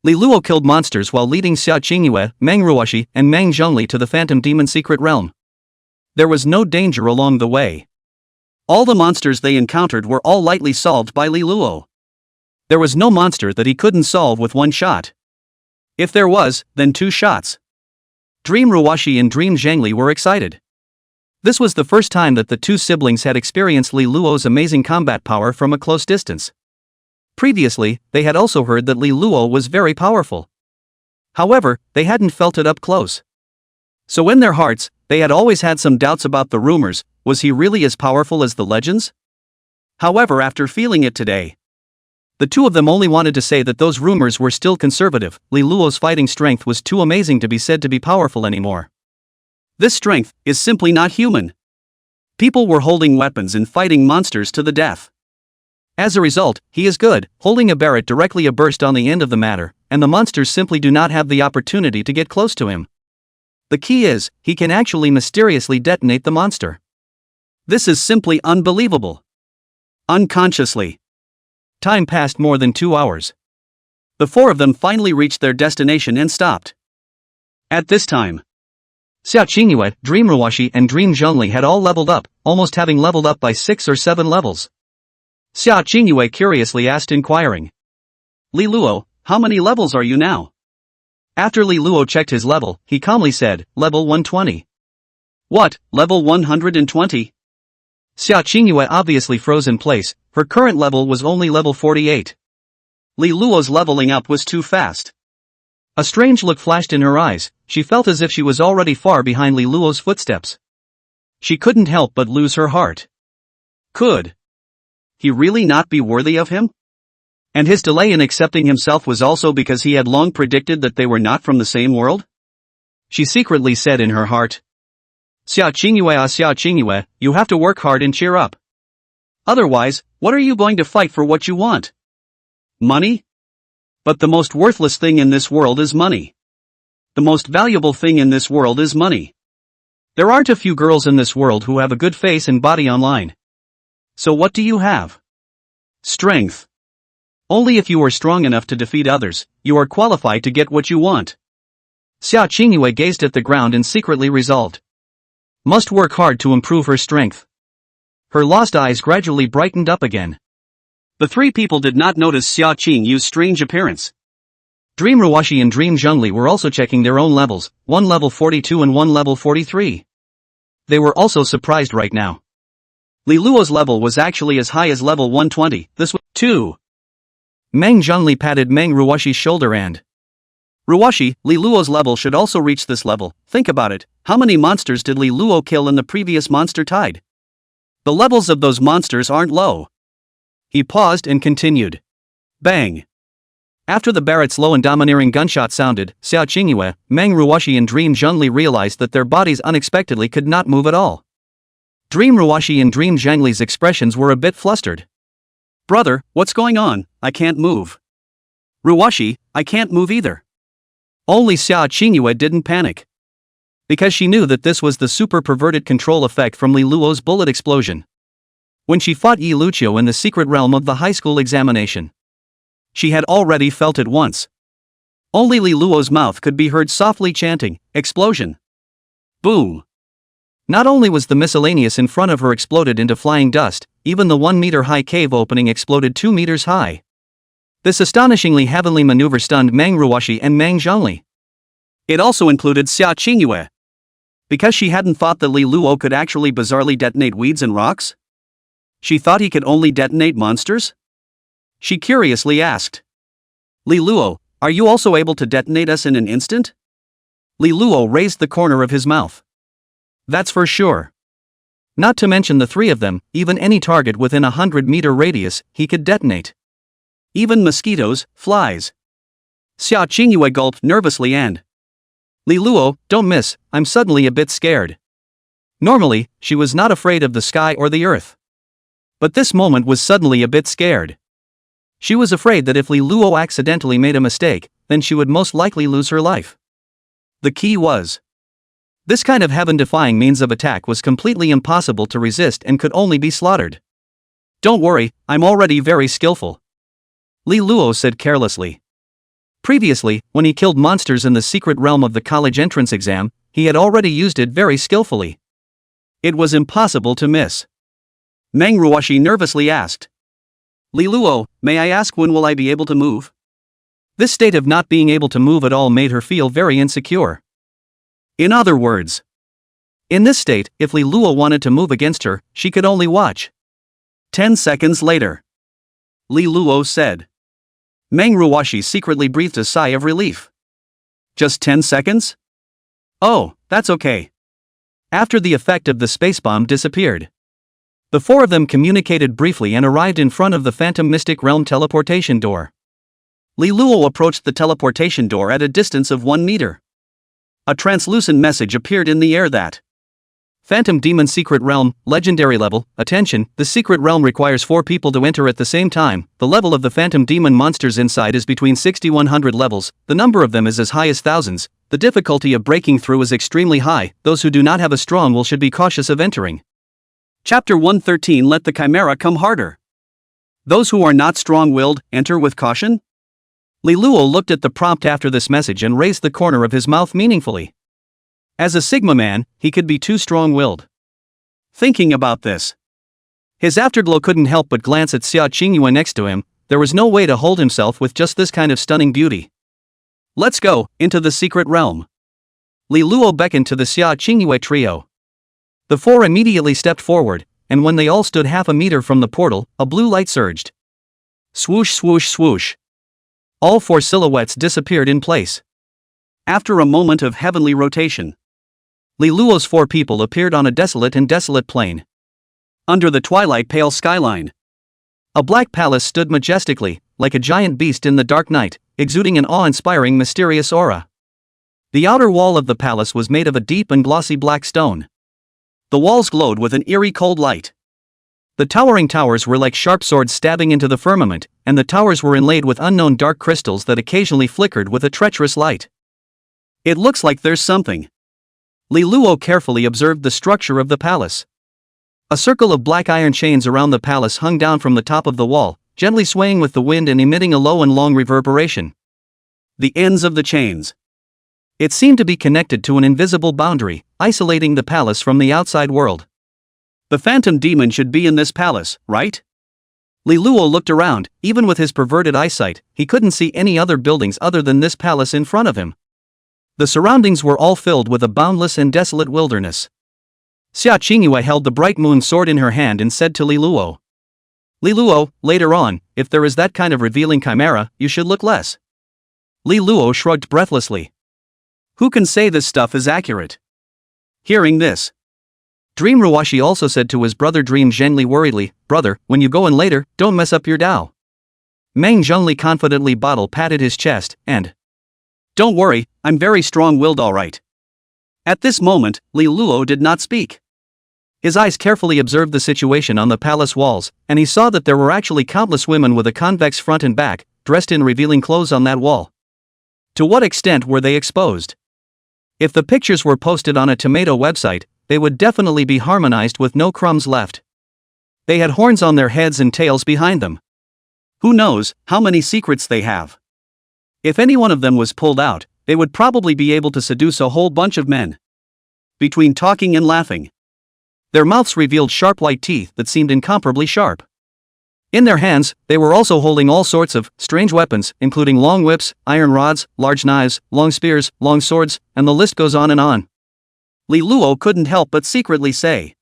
Li Luo killed monsters while leading Xiao Qingyue, Meng Ruoshi, and Meng Zhongli to the Phantom Demon secret realm. There was no danger along the way. All the monsters they encountered were all lightly solved by Li Luo. There was no monster that he couldn't solve with 1 shot. If there was, then 2 shots. Dream Ruoshi and Dream Zhongli were excited. This was the first time that the 2 siblings had experienced Li Luo's amazing combat power from a close distance. Previously, they had also heard that Li Luo was very powerful. However, they hadn't felt it up close. So in their hearts, they had always had some doubts about the rumors. Was he really as powerful as the legends? However, after feeling it today, The two of them only wanted to say that those rumors were still conservative. Li Luo's fighting strength was too amazing to be said to be powerful anymore. This strength is simply not human. People were holding weapons and fighting monsters to the death. As a result, he is good, holding a Barrett directly abreast on the end of the matter, and the monsters simply do not have the opportunity to get close to him. The key is, he can actually mysteriously detonate the monster. This is simply unbelievable. Unconsciously. Time passed more than 2 hours. The four of them finally reached their destination and stopped. At this time, Xia Qingyue, Dream Ruwashi and Dream Zhongli had all leveled up, almost having leveled up by 6 or 7 levels. Xia Qingyue curiously asked, inquiring, "Li Luo, how many levels are you now?" After Li Luo checked his level, he calmly said, "Level 120. "What, level 120? Xia Qingyue obviously froze in place. Her current level was only level 48. Li Luo's leveling up was too fast. A strange look flashed in her eyes. She felt as if she was already far behind Li Luo's footsteps. She couldn't help but lose her heart. Could he really not be worthy of him? And his delay in accepting himself was also because he had long predicted that they were not from the same world? She secretly said in her heart, "Xia Qingyue, you have to work hard and cheer up. Otherwise, what are you going to fight for what you want? Money? But the most worthless thing in this world is money. The most valuable thing in this world is money. There aren't a few girls in this world who have a good face and body online. So what do you have? Strength. Only if you are strong enough to defeat others, you are qualified to get what you want." Xia Qingyue gazed at the ground and secretly resolved. Must work hard to improve her strength. Her lost eyes gradually brightened up again. The three people did not notice Xia Qingyue's strange appearance. Dream Ruwashi and Dream Zhongli were also checking their own levels, one level 42 and one level 43. They were also surprised right now. Li Luo's level was actually as high as level 120, this was 2. Meng Zhongli patted Meng Ruwashi's shoulder and, "Ruwashi, Li Luo's level should also reach this level. Think about it, how many monsters did Li Luo kill in the previous monster tide? The levels of those monsters aren't low." He paused and continued. Bang. After the Barrett's low and domineering gunshot sounded, Xia Qingyue, Meng Ruwashi and Dream Zhongli realized that their bodies unexpectedly could not move at all. Dream Ruwashi and Dream Zhongli's expressions were a bit flustered. "Brother, what's going on? I can't move." "Ruwashi, I can't move either." Only Xia Qingyue didn't panic. Because she knew that this was the super perverted control effect from Li Luo's bullet explosion. When she fought Yi Luqiu in the secret realm of the high school examination, she had already felt it once. Only Li Luo's mouth could be heard softly chanting, "Explosion." Boom. Not only was the miscellaneous in front of her exploded into flying dust, even the 1-meter-high cave opening exploded 2 meters high. This astonishingly heavenly maneuver stunned Meng Ruwashi and Meng Zhongli. It also included Xia Qingyue. Because she hadn't thought that Li Luo could actually bizarrely detonate weeds and rocks? She thought he could only detonate monsters? She curiously asked, "Li Luo, are you also able to detonate us in an instant?" Li Luo raised the corner of his mouth. "That's for sure. Not to mention the three of them, even any target within a 100-meter radius, he could detonate. Even mosquitoes, flies." Xia Qingyue gulped nervously and, "Li Luo, don't miss, I'm suddenly a bit scared." Normally, she was not afraid of the sky or the earth. But this moment was suddenly a bit scared. She was afraid that if Li Luo accidentally made a mistake, then she would most likely lose her life. The key was, this kind of heaven-defying means of attack was completely impossible to resist and could only be slaughtered. "Don't worry, I'm already very skillful," Li Luo said carelessly. Previously, when he killed monsters in the secret realm of the college entrance exam, he had already used it very skillfully. It was impossible to miss. Meng Ruwashi nervously asked, "Li Luo, may I ask when will I be able to move?" This state of not being able to move at all made her feel very insecure. In other words, in this state, if Li Luo wanted to move against her, she could only watch. 10 seconds later, Li Luo said. Meng Ruwashi secretly breathed a sigh of relief. Just 10 seconds? Oh, that's okay. After the effect of the space bomb disappeared, The four of them communicated briefly and arrived in front of the Phantom Mystic Realm teleportation door. Li Luo approached the teleportation door at a distance of 1 meter. A translucent message appeared in the air that Phantom Demon Secret Realm, Legendary Level, attention, the Secret Realm requires 4 people to enter at the same time. The level of the Phantom Demon monsters inside is between 6100 levels, the number of them is as high as thousands, the difficulty of breaking through is extremely high, those who do not have a strong will should be cautious of entering. Chapter 113 Let the Chimera Come Harder. Those who are not strong-willed, enter with caution? Li Luo looked at the prompt after this message and raised the corner of his mouth meaningfully. As a Sigma man, he could be too strong-willed. Thinking about this, his afterglow couldn't help but glance at Xia Qingyue next to him. There was no way to hold himself with just this kind of stunning beauty. Let's go, into the secret realm. Li Luo beckoned to the Xia Qingyue trio. The four immediately stepped forward, and when they all stood half a meter from the portal, a blue light surged. Swoosh swoosh swoosh. All 4 silhouettes disappeared in place. After a moment of heavenly rotation, Li Luo's 4 people appeared on a desolate plain. Under the twilight pale skyline, a black palace stood majestically, like a giant beast in the dark night, exuding an awe-inspiring mysterious aura. The outer wall of the palace was made of a deep and glossy black stone. The walls glowed with an eerie cold light. The towering towers were like sharp swords stabbing into the firmament, and the towers were inlaid with unknown dark crystals that occasionally flickered with a treacherous light. It looks like there's something. Li Luo carefully observed the structure of the palace. A circle of black iron chains around the palace hung down from the top of the wall, gently swaying with the wind and emitting a low and long reverberation. The ends of the chains. It seemed to be connected to an invisible boundary, isolating the palace from the outside world. The phantom demon should be in this palace, right? Li Luo looked around. Even with his perverted eyesight, he couldn't see any other buildings other than this palace in front of him. The surroundings were all filled with a boundless and desolate wilderness. Xia Qingyue held the bright moon sword in her hand and said to Li Luo, "Li Luo, later on, if there is that kind of revealing chimera, you should look less." Li Luo shrugged breathlessly. Who can say this stuff is accurate? Hearing this, Dream Ruashi also said to his brother Dream Zhengli worriedly, "Brother, when you go in later, don't mess up your Dao." Meng Zhengli confidently patted his chest, and, "Don't worry, I'm very strong-willed alright." At this moment, Li Luo did not speak. His eyes carefully observed the situation on the palace walls, and he saw that there were actually countless women with a convex front and back, dressed in revealing clothes on that wall. To what extent were they exposed? If the pictures were posted on a tomato website, they would definitely be harmonized with no crumbs left. They had horns on their heads and tails behind them. Who knows how many secrets they have? If any one of them was pulled out, they would probably be able to seduce a whole bunch of men. Between talking and laughing, their mouths revealed sharp white teeth that seemed incomparably sharp. In their hands, they were also holding all sorts of strange weapons, including long whips, iron rods, large knives, long spears, long swords, and the list goes on and on. Li Luo couldn't help but secretly say,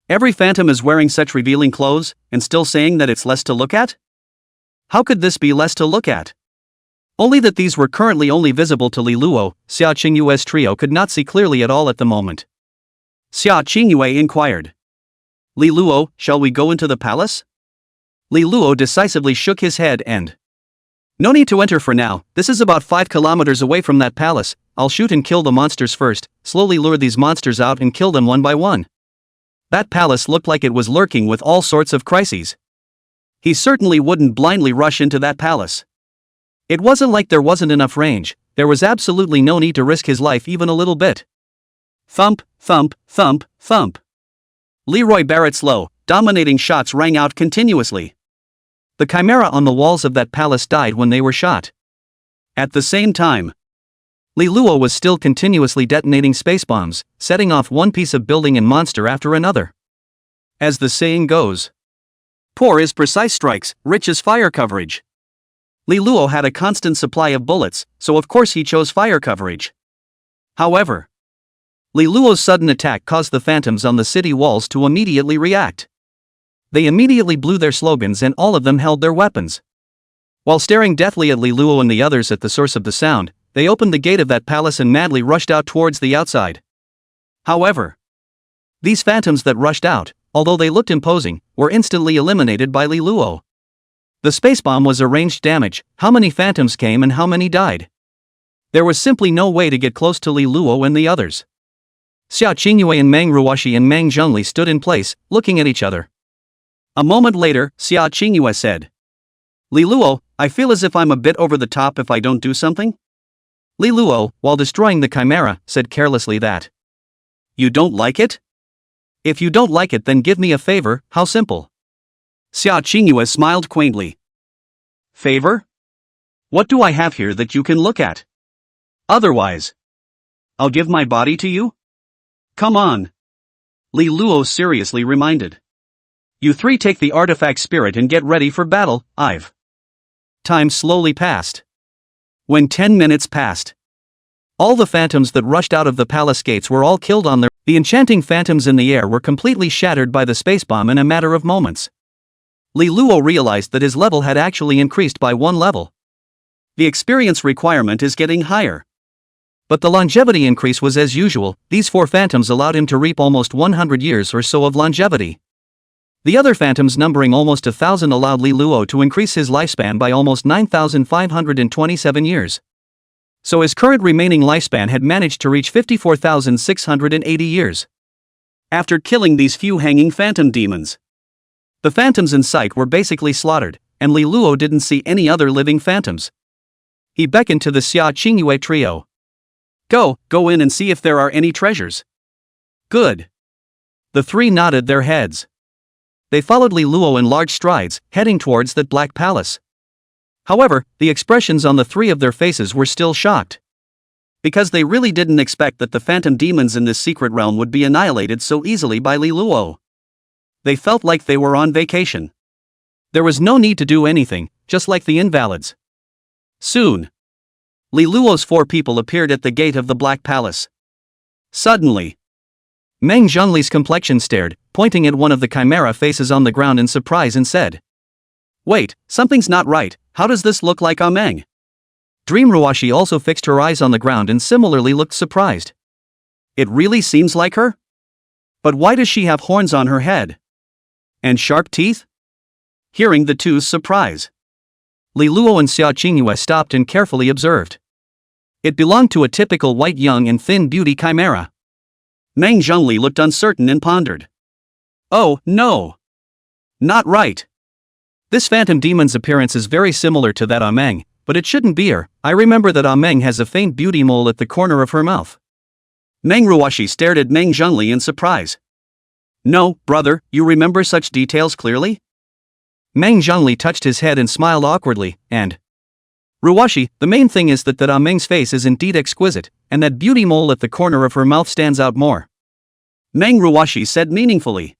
"Every phantom is wearing such revealing clothes, and still saying that it's less to look at? How could this be less to look at?" Only that these were currently only visible to Li Luo. Xia Qingyue's trio could not see clearly at all at the moment. Xia Qingyue inquired, "Li Luo, shall we go into the palace?" Li Luo decisively shook his head and, "No need to enter for now, this is about 5 kilometers away from that palace. I'll shoot and kill the monsters first, slowly lure these monsters out and kill them one by one." That palace looked like it was lurking with all sorts of crises. He certainly wouldn't blindly rush into that palace. It wasn't like there wasn't enough range, there was absolutely no need to risk his life even a little bit. Thump, thump, thump, thump. Leroy Barrett's low, dominating shots rang out continuously. The chimera on the walls of that palace died when they were shot. At the same time, Li Luo was still continuously detonating space bombs, setting off one piece of building and monster after another. As the saying goes, poor is precise strikes, rich is fire coverage. Li Luo had a constant supply of bullets, so of course he chose fire coverage. However, Li Luo's sudden attack caused the phantoms on the city walls to immediately react. They immediately blew their slogans and all of them held their weapons. While staring deathly at Li Luo and the others at the source of the sound, they opened the gate of that palace and madly rushed out towards the outside. However, these phantoms that rushed out although they looked imposing, were instantly eliminated by Li Luo. The space bomb was a ranged damage. How many phantoms came and how many died? There was simply no way to get close to Li Luo and the others. Xia Qingyue and Meng Ruoxi and Meng Zhengli stood in place, looking at each other. A moment later, Xia Qingyue said, "Li Luo, I feel as if I'm a bit over the top if I don't do something." Li Luo, while destroying the chimera, said carelessly that, "You don't like it? If you don't like it, then give me a favor. How simple." Xia Qingyue smiled quaintly. "Favor? What do I have here that you can look at? Otherwise, I'll give my body to you? Come on." Li Luo seriously reminded. "You three take the artifact spirit and get ready for battle, I've." Time slowly passed. When 10 minutes passed, all the phantoms that rushed out of the palace gates were all killed on their. The enchanting phantoms in the air were completely shattered by the space bomb in a matter of moments. Li Luo realized that his level had actually increased by 1 level. The experience requirement is getting higher. But the longevity increase was as usual. These 4 phantoms allowed him to reap almost 100 years or so of longevity. The other phantoms, numbering almost 1,000, allowed Li Luo to increase his lifespan by almost 9,527 years. So his current remaining lifespan had managed to reach 54,680 years. After killing these few hanging phantom demons, the phantoms in sight were basically slaughtered, and Li Luo didn't see any other living phantoms. He beckoned to the Xia Qingyue trio. Go in and see if there are any treasures." "Good." The 3 nodded their heads. They followed Li Luo in large strides, heading towards that black palace. However, the expressions on the 3 of their faces were still shocked. Because they really didn't expect that the phantom demons in this secret realm would be annihilated so easily by Li Luo. They felt like they were on vacation. There was no need to do anything, just like the invalids. Soon, Li Luo's 4 people appeared at the gate of the Black Palace. Suddenly, Meng Zhengli's complexion stared, pointing at one of the chimera faces on the ground in surprise and said, "Wait, something's not right. How does this look like a Meng?" Dream Ruoxi also fixed her eyes on the ground and similarly looked surprised. "It really seems like her? But why does she have horns on her head? And sharp teeth?" Hearing the two's surprise, Li Luo and Xia Qingyue stopped and carefully observed. It belonged to a typical white young and thin beauty chimera. Meng Zhengli looked uncertain and pondered. "Oh, no. Not right. This phantom demon's appearance is very similar to that of Meng, but it shouldn't be her. I remember that Meng has a faint beauty mole at the corner of her mouth." Meng Ruoxi stared at Meng Zhengli in surprise. "No, brother, you remember such details clearly?" Meng Zhengli touched his head and smiled awkwardly, and Ruoxi, the main thing is that Meng's face is indeed exquisite, and that beauty mole at the corner of her mouth stands out more. Meng Ruoxi said meaningfully.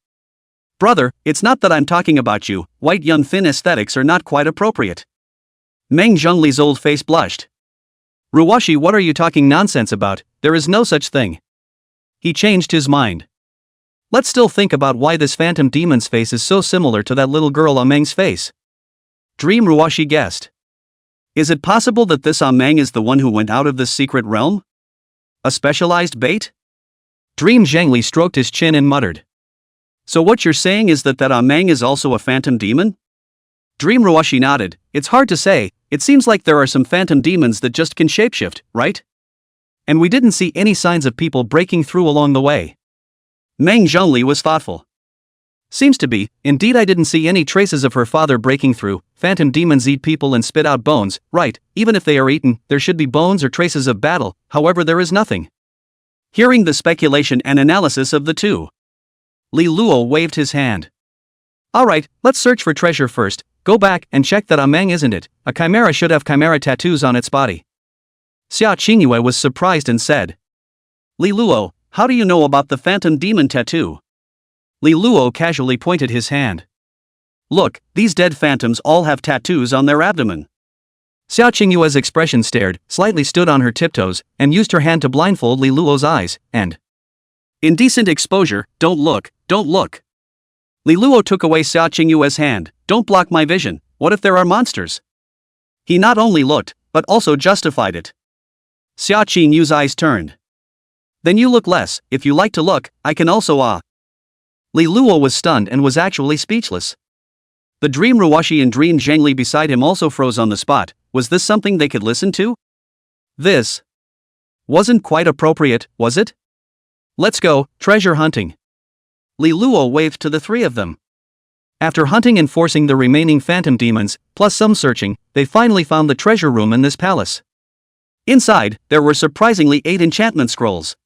"Brother, it's not that I'm talking about you. White young thin aesthetics are not quite appropriate." Meng Zhengli's old face blushed. "Ruoxi, what are you talking nonsense about? There is no such thing." He changed his mind. Let's still think about why this phantom demon's face is so similar to that little girl Meng's face. Dream Ruoxi guessed. Is it possible that this Meng is the one who went out of this secret realm? A specialized bait? Dream Zhengli stroked his chin and muttered. "So what you're saying is that Meng is also a phantom demon?" Dream Ruoxi nodded. "It's hard to say. It seems like there are some phantom demons that just can shapeshift, right? And we didn't see any signs of people breaking through along the way." Meng Zhengli was thoughtful. "Seems to be. Indeed, I didn't see any traces of her father breaking through. Phantom demons eat people and spit out bones, right? Even if they are eaten, there should be bones or traces of battle. However, there is nothing." Hearing the speculation and analysis of the two, Li Luo waved his hand. "Alright, let's search for treasure first. Go back and check that Meng isn't it. A chimera should have chimera tattoos on its body." Xia Qingyue was surprised and said, "Li Luo, how do you know about the phantom demon tattoo?" Li Luo casually pointed his hand. "Look, these dead phantoms all have tattoos on their abdomen." Xia Qingyue's expression stared, slightly stood on her tiptoes, and used her hand to blindfold Li Luo's eyes, and indecent exposure, don't look, don't look. Li Luo took away Xia Qingyue's hand. "Don't block my vision, what if there are monsters?" He not only looked, but also justified it. Xia Qingyue's eyes turned. "Then you look less. If you like to look, I can also Li Luo was stunned and was actually speechless. The Dream Ruwashi and Dream Zhengli beside him also froze on the spot. Was this something they could listen to? This wasn't quite appropriate, was it? Let's go, treasure hunting. Li Luo waved to the three of them. After hunting and forcing the remaining phantom demons, plus some searching, they finally found the treasure room in this palace. Inside, there were surprisingly 8 enchantment scrolls.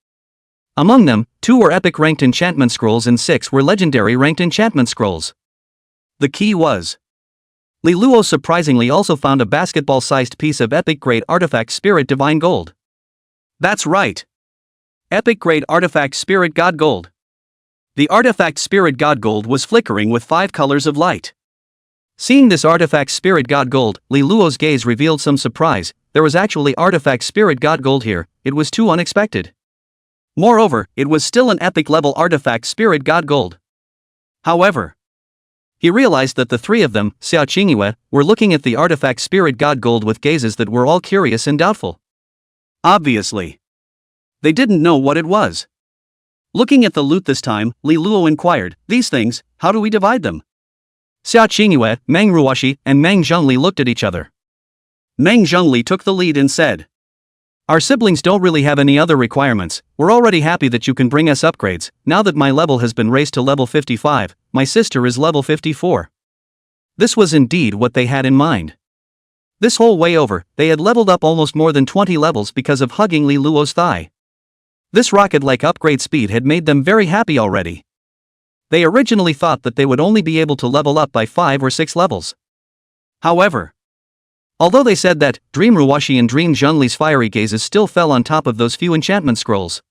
Among them, 2 were epic ranked enchantment scrolls and 6 were legendary ranked enchantment scrolls. The key was. Li Luo surprisingly also found a basketball-sized piece of epic-grade artifact spirit divine gold. That's right. Epic-grade artifact spirit god gold. The artifact spirit god gold was flickering with 5 colors of light. Seeing this artifact spirit god gold, Li Luo's gaze revealed some surprise. There was actually artifact spirit god gold here. It was too unexpected. Moreover, it was still an epic level artifact spirit god gold. However, he realized that the three of them, Xiao Qingyue, were looking at the artifact spirit god gold with gazes that were all curious and doubtful. Obviously, they didn't know what it was. Looking at the loot this time, Li Luo inquired, "These things, how do we divide them?" Xiao Qingyue, Meng Ruwashi, and Meng Zhengli looked at each other. Meng Zhengli took the lead and said, "Our siblings don't really have any other requirements. We're already happy that you can bring us upgrades. Now that my level has been raised to level 55, my sister is level 54. This was indeed what they had in mind. This whole way over, they had leveled up almost more than 20 levels because of hugging Li Luo's thigh. This rocket-like upgrade speed had made them very happy already. They originally thought that they would only be able to level up by 5 or 6 levels. However, although they said that, Dream Ruwashi and Dream Zhengli's fiery gazes still fell on top of those few enchantment scrolls.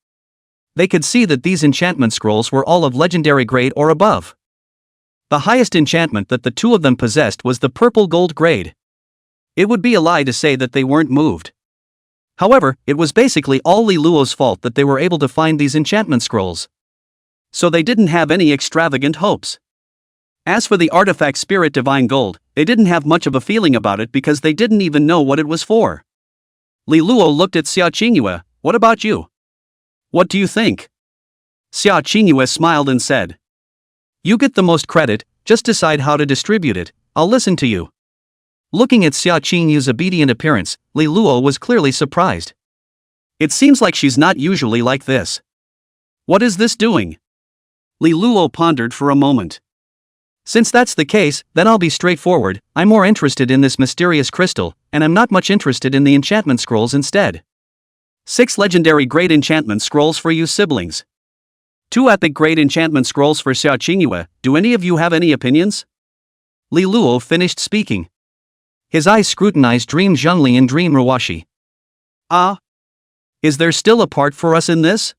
They could see that these enchantment scrolls were all of legendary grade or above. The highest enchantment that the two of them possessed was the purple gold grade. It would be a lie to say that they weren't moved. However, it was basically all Li Luo's fault that they were able to find these enchantment scrolls. So they didn't have any extravagant hopes. As for the artifact spirit divine gold, they didn't have much of a feeling about it because they didn't even know what it was for. Li Luo looked at Xiao Qingyue. "What about you? What do you think?" Xiao Qingyue smiled and said, "You get the most credit, just decide how to distribute it, I'll listen to you." Looking at Xiao Qingyue's obedient appearance, Li Luo was clearly surprised. It seems like she's not usually like this. What is this doing? Li Luo pondered for a moment. Since that's the case, then I'll be straightforward. I'm more interested in this mysterious crystal, and I'm not much interested in the enchantment scrolls instead. 6 legendary great enchantment scrolls for you siblings. 2 epic great enchantment scrolls for Xiao Qingyue. Do any of you have any opinions? Li Luo finished speaking. His eyes scrutinized Dream Zhengli and Dream Ruwashi. Is there still a part for us in this?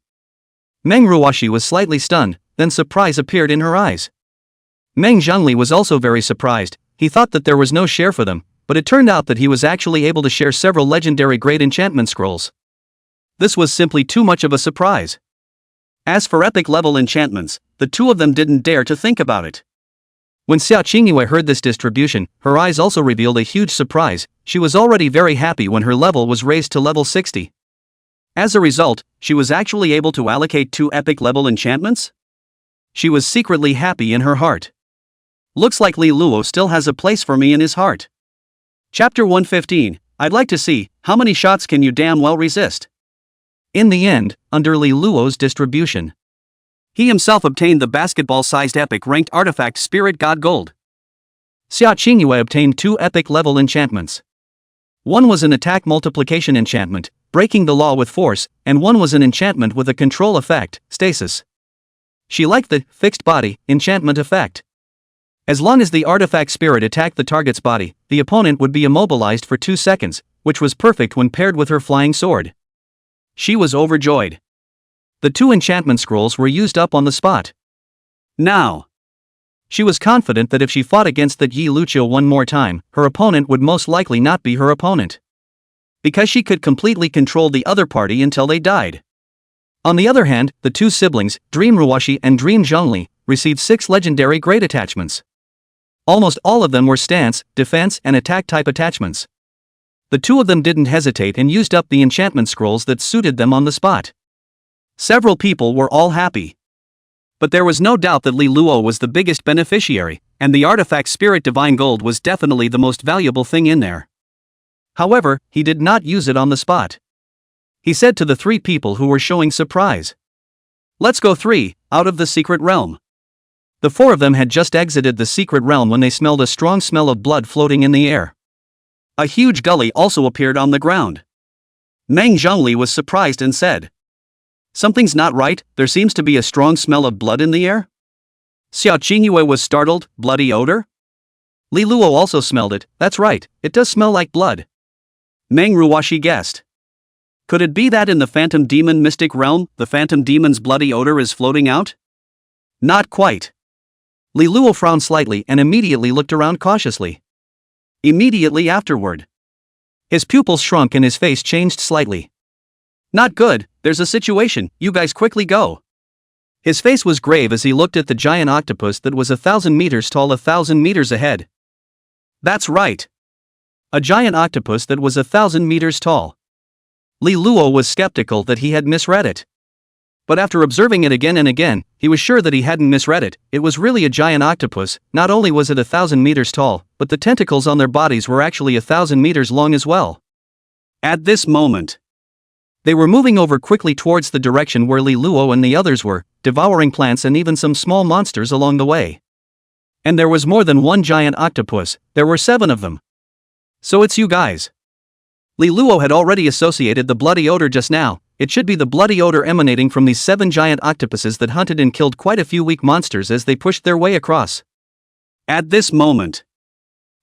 Meng Ruwashi was slightly stunned, then surprise appeared in her eyes. Meng Zhengli was also very surprised. He thought that there was no share for them, but it turned out that he was actually able to share several legendary great enchantment scrolls. This was simply too much of a surprise. As for epic level enchantments, the two of them didn't dare to think about it. When Xiao Qingyue heard this distribution, her eyes also revealed a huge surprise. She was already very happy when her level was raised to level 60. As a result, she was actually able to allocate 2 epic level enchantments? She was secretly happy in her heart. Looks like Li Luo still has a place for me in his heart. Chapter 115, I'd like to see, how many shots can you damn well resist? In the end, under Li Luo's distribution, he himself obtained the basketball-sized epic ranked artifact Spirit God Gold. Xiao Qingyue obtained 2 epic level enchantments. One was an attack multiplication enchantment, breaking the law with force, and one was an enchantment with a control effect, stasis. She liked the fixed body enchantment effect. As long as the artifact spirit attacked the target's body, the opponent would be immobilized for 2 seconds, which was perfect when paired with her flying sword. She was overjoyed. The 2 enchantment scrolls were used up on the spot. Now, she was confident that if she fought against that Yi Lucio one more time, her opponent would most likely not be her opponent, because she could completely control the other party until they died. On the other hand, the 2 siblings, Dream Ruwashi and Dream Zhengli, received 6 legendary great attachments. Almost all of them were stance, defense, and attack type attachments. The 2 of them didn't hesitate and used up the enchantment scrolls that suited them on the spot. Several people were all happy. But there was no doubt that Li Luo was the biggest beneficiary, and the artifact Spirit Divine Gold was definitely the most valuable thing in there. However, he did not use it on the spot. He said to the 3 people who were showing surprise, "Let's go 3, out of the secret realm." The 4 of them had just exited the secret realm when they smelled a strong smell of blood floating in the air. A huge gully also appeared on the ground. Meng Zhongli was surprised and said, "Something's not right, there seems to be a strong smell of blood in the air." Xiao Qingyue was startled, "Bloody odor?" Li Luo also smelled it, "That's right, it does smell like blood." Meng Ruoshi guessed. Could it be that in the Phantom Demon mystic realm, the Phantom Demon's bloody odor is floating out? Not quite. Li Luo frowned slightly and immediately looked around cautiously. Immediately afterward, his pupils shrunk and his face changed slightly. "Not good, there's a situation, you guys quickly go." His face was grave as he looked at the giant octopus that was 1,000 meters tall 1,000 meters ahead. That's right. A giant octopus that was 1,000 meters tall. Li Luo was skeptical that he had misread it. But after observing it again and again, he was sure that he hadn't misread it. It was really a giant octopus. Not only was it 1,000 meters tall, but the tentacles on their bodies were actually 1,000 meters long as well. At this moment, they were moving over quickly towards the direction where Li Luo and the others were, devouring plants and even some small monsters along the way. And there was more than one giant octopus, there were 7 of them. "So it's you guys." Li Luo had already associated the bloody odor just now. It should be the bloody odor emanating from these 7 giant octopuses that hunted and killed quite a few weak monsters as they pushed their way across. At this moment,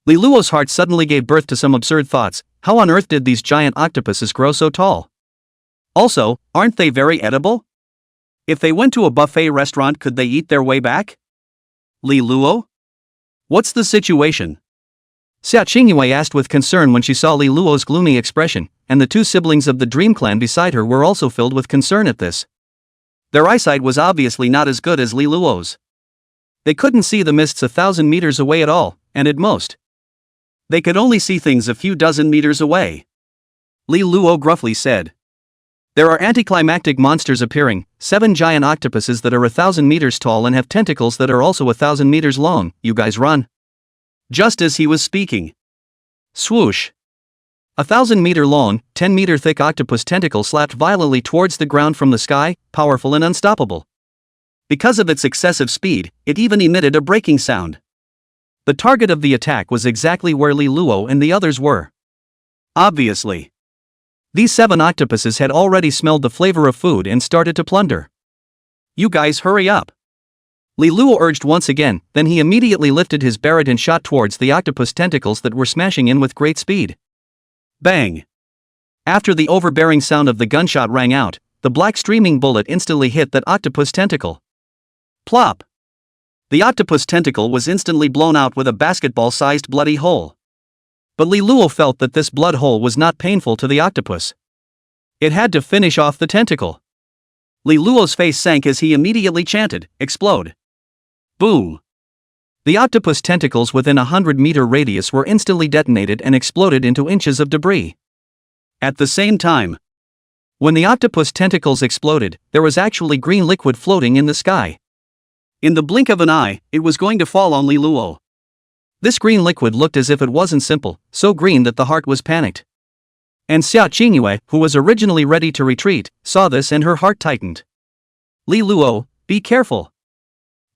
Li Luo's heart suddenly gave birth to some absurd thoughts. How on earth did these giant octopuses grow so tall? Also, aren't they very edible? If they went to a buffet restaurant, could they eat their way back? Li Luo? What's the situation? Xiao Qingyue asked with concern when she saw Li Luo's gloomy expression, and the 2 siblings of the Dream Clan beside her were also filled with concern at this. Their eyesight was obviously not as good as Li Luo's. They couldn't see the mists 1,000 meters away at all, and at most, they could only see things a few dozen meters away. Li Luo gruffly said, "There are anticlimactic monsters appearing, 7 giant octopuses that are 1,000 meters tall and have tentacles that are also 1,000 meters long, you guys run." Just as he was speaking, swoosh! 1,000-meter long, 10-meter thick octopus tentacle slapped violently towards the ground from the sky, powerful and unstoppable. Because of its excessive speed, it even emitted a breaking sound. The target of the attack was exactly where Li Luo and the others were. Obviously, these 7 octopuses had already smelled the flavor of food and started to plunder. "You guys hurry up." Li Luo urged once again, then he immediately lifted his Barrett and shot towards the octopus tentacles that were smashing in with great speed. Bang! After the overbearing sound of the gunshot rang out, the black streaming bullet instantly hit that octopus tentacle. Plop! The octopus tentacle was instantly blown out with a basketball-sized bloody hole. But Li Luo felt that this blood hole was not painful to the octopus. It had to finish off the tentacle. Li Luo's face sank as he immediately chanted, "Explode!" Boom! The octopus tentacles within a 100-meter radius were instantly detonated and exploded into inches of debris. At the same time, when the octopus tentacles exploded, there was actually green liquid floating in the sky. In the blink of an eye, it was going to fall on Li Luo. This green liquid looked as if it wasn't simple, so green that the heart was panicked. And Xiao Qingyue, who was originally ready to retreat, saw this and her heart tightened. "Li Luo, be careful."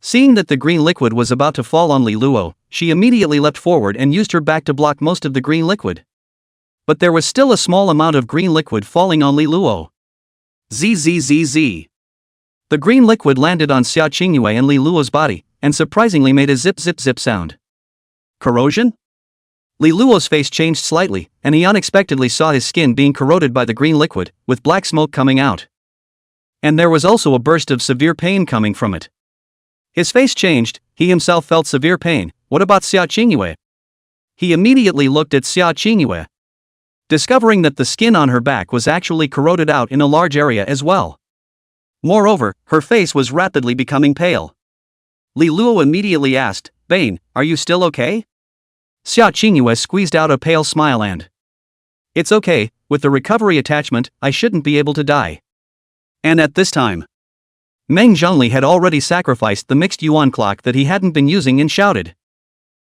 Seeing that the green liquid was about to fall on Li Luo, she immediately leapt forward and used her back to block most of the green liquid. But there was still a small amount of green liquid falling on Li Luo. Zzz. The green liquid landed on Xiao Qingyue and Li Luo's body, and surprisingly made a zip zip zip sound. Corrosion? Li Luo's face changed slightly, and he unexpectedly saw his skin being corroded by the green liquid, with black smoke coming out. And there was also a burst of severe pain coming from it. His face changed, he himself felt severe pain. What about Xiao Qingyue? He immediately looked at Xiao Qingyue, discovering that the skin on her back was actually corroded out in a large area as well. Moreover, her face was rapidly becoming pale. Li Luo immediately asked, "Bane, are you still okay?" Xiao Qingyue squeezed out a pale smile and, "It's okay, with the recovery attachment, I shouldn't be able to die." And at this time, Meng Zhongli had already sacrificed the mixed yuan clock that he hadn't been using and shouted.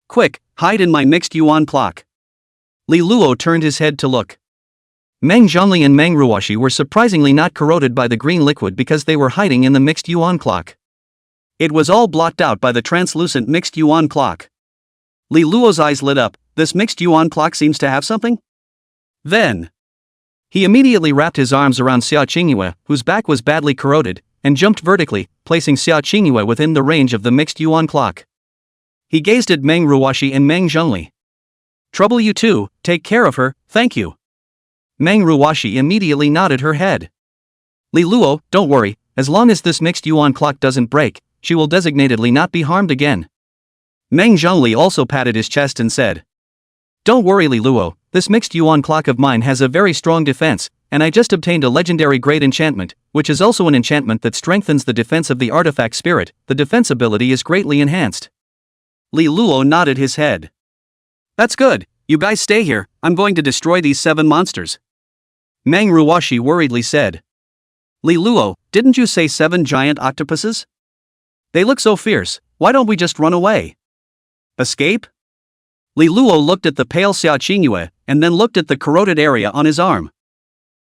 Quick, hide in my mixed yuan clock. Li Luo turned his head to look. Meng Zhongli and Meng Ruoshi were surprisingly not corroded by the green liquid because they were hiding in the mixed yuan clock. It was all blocked out by the translucent mixed yuan clock. Li Luo's eyes lit up. This mixed yuan clock seems to have something? Then he immediately wrapped his arms around Xia Qingyue, whose back was badly corroded, and jumped vertically, placing Xia Qingyue within the range of the mixed yuan clock. He gazed at Meng Ruoshi and Meng Zhongli. Trouble you too, take care of her, thank you. Meng Ruoshi immediately nodded her head. Li Luo, don't worry, as long as this mixed yuan clock doesn't break, she will designatedly not be harmed again. Meng Zhongli also patted his chest and said. Don't worry Li Luo, this mixed yuan clock of mine has a very strong defense, and I just obtained a legendary grade enchantment, which is also an enchantment that strengthens the defense of the artifact spirit. The defense ability is greatly enhanced. Li Luo nodded his head. That's good, you guys stay here, I'm going to destroy these 7 monsters. Meng Ruoshi worriedly said. Li Luo, didn't you say 7 giant octopuses? They look so fierce, why don't we just run away? Escape? Li Luo looked at the pale Xia Qingyue, and then looked at the corroded area on his arm.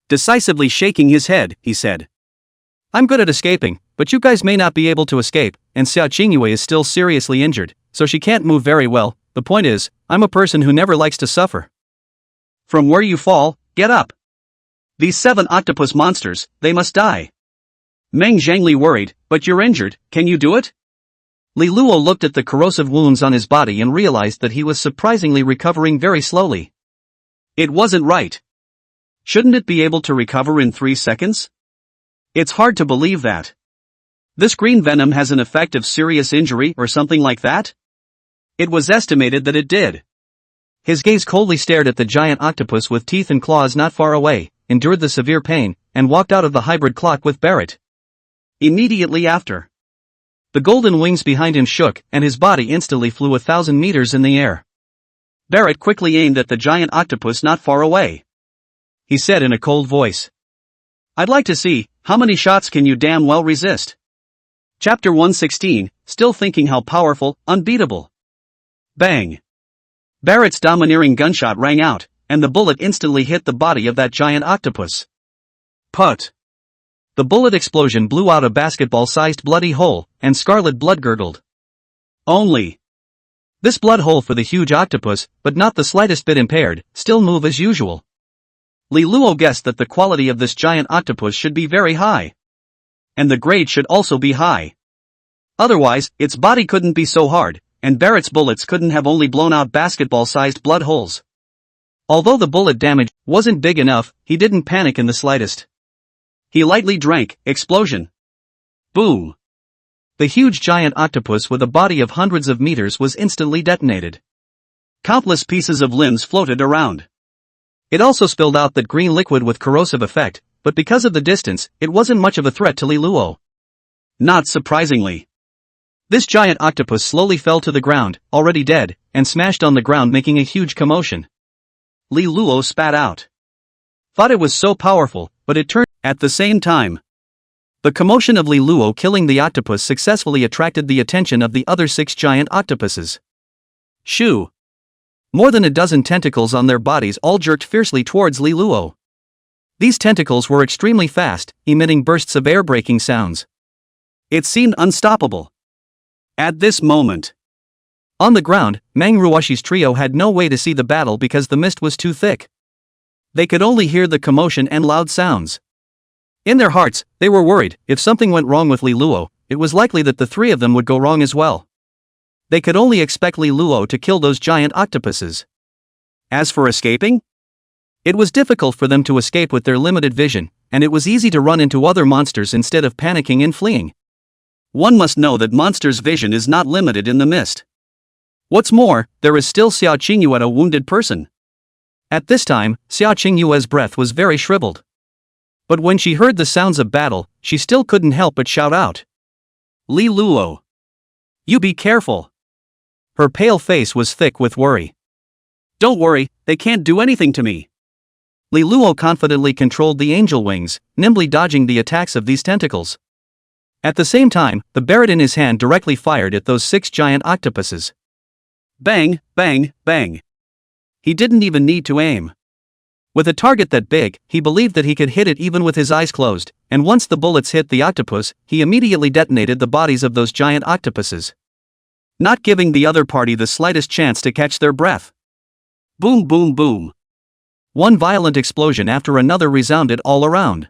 Decisively shaking his head, he said. I'm good at escaping, but you guys may not be able to escape, and Xia Qingyue is still seriously injured, so she can't move very well. The point is, I'm a person who never likes to suffer. From where you fall, get up. These 7 octopus monsters, they must die. Meng Zhongli worried, but you're injured, can you do it? Li Luo looked at the corrosive wounds on his body and realized that he was surprisingly recovering very slowly. It wasn't right. Shouldn't it be able to recover in 3 seconds? It's hard to believe that. This green venom has an effect of serious injury or something like that? It was estimated that it did. His gaze coldly stared at the giant octopus with teeth and claws not far away, endured the severe pain, and walked out of the hybrid clock with Barrett. Immediately after, the golden wings behind him shook, and his body instantly flew 1,000 meters in the air. Barrett quickly aimed at the giant octopus not far away. He said in a cold voice. I'd like to see, how many shots can you damn well resist? Chapter 116, still thinking how powerful, unbeatable. Bang! Barrett's domineering gunshot rang out, and the bullet instantly hit the body of that giant octopus. Put! The bullet explosion blew out a basketball-sized bloody hole, and scarlet blood gurgled. Only this blood hole for the huge octopus, but not the slightest bit impaired, still move as usual. Li Luo guessed that the quality of this giant octopus should be very high. And the grade should also be high. Otherwise, its body couldn't be so hard, and Barrett's bullets couldn't have only blown out basketball-sized blood holes. Although the bullet damage wasn't big enough, he didn't panic in the slightest. He lightly drank, explosion. Boom! The huge giant octopus with a body of hundreds of meters was instantly detonated. Countless pieces of limbs floated around. It also spilled out that green liquid with corrosive effect, but because of the distance, it wasn't much of a threat to Li Luo. Not surprisingly. This giant octopus slowly fell to the ground, already dead, and smashed on the ground making a huge commotion. Li Luo spat out. Thought it was so powerful, but it turned at the same time. The commotion of Li Luo killing the octopus successfully attracted the attention of the other 6 giant octopuses. Shoo! More than a dozen tentacles on their bodies all jerked fiercely towards Li Luo. These tentacles were extremely fast, emitting bursts of air-breaking sounds. It seemed unstoppable. At this moment, on the ground, Meng Ruoshi's trio had no way to see the battle because the mist was too thick. They could only hear the commotion and loud sounds. In their hearts, they were worried. If something went wrong with Li Luo, it was likely that the 3 of them would go wrong as well. They could only expect Li Luo to kill those giant octopuses. As for escaping, it was difficult for them to escape with their limited vision, and it was easy to run into other monsters instead of panicking and fleeing. One must know that monsters' vision is not limited in the mist. What's more, there is still Xia Qingyue, a wounded person. At this time, Xia Qingyue's breath was very shriveled. But when she heard the sounds of battle, she still couldn't help but shout out. Li Luo! You be careful! Her pale face was thick with worry. Don't worry, they can't do anything to me. Li Luo confidently controlled the angel wings, nimbly dodging the attacks of these tentacles. At the same time, the Barrett in his hand directly fired at those 6 giant octopuses. Bang, bang, bang. He didn't even need to aim. With a target that big, he believed that he could hit it even with his eyes closed, and once the bullets hit the octopus, he immediately detonated the bodies of those giant octopuses, not giving the other party the slightest chance to catch their breath. Boom, boom, boom. One violent explosion after another resounded all around.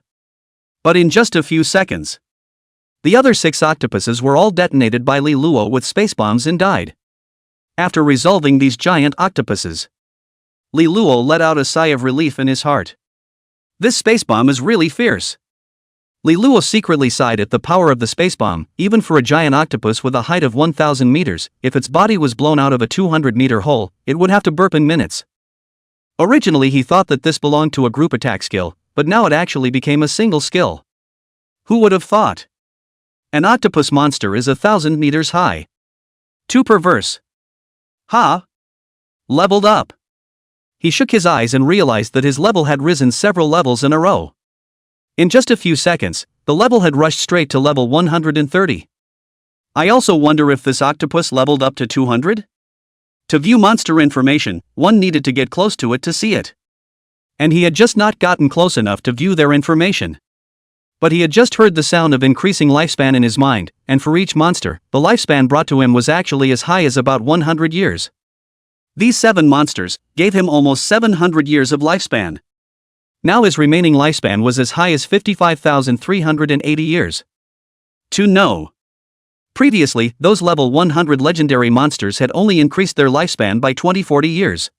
But in just a few seconds, the other 6 octopuses were all detonated by Li Luo with space bombs and died. After resolving these giant octopuses, Li Luo let out a sigh of relief in his heart. This space bomb is really fierce. Li Luo secretly sighed at the power of the space bomb. Even for a giant octopus with a height of 1,000 meters, if its body was blown out of a 200-meter hole, it would have to burp in minutes. Originally he thought that this belonged to a group attack skill, but now it actually became a single skill. Who would have thought? An octopus monster is 1,000 meters high. Too perverse. Ha! Leveled up. He shook his eyes and realized that his level had risen several levels in a row. In just a few seconds, the level had rushed straight to level 130. I also wonder if this octopus leveled up to 200? To view monster information, one needed to get close to it to see it. And he had just not gotten close enough to view their information. But he had just heard the sound of increasing lifespan in his mind, and for each monster, the lifespan brought to him was actually as high as about 100 years. These 7 monsters gave him almost 700 years of lifespan. Now his remaining lifespan was as high as 55,380 years. To know. Previously, those level 100 legendary monsters had only increased their lifespan by 20-40 years.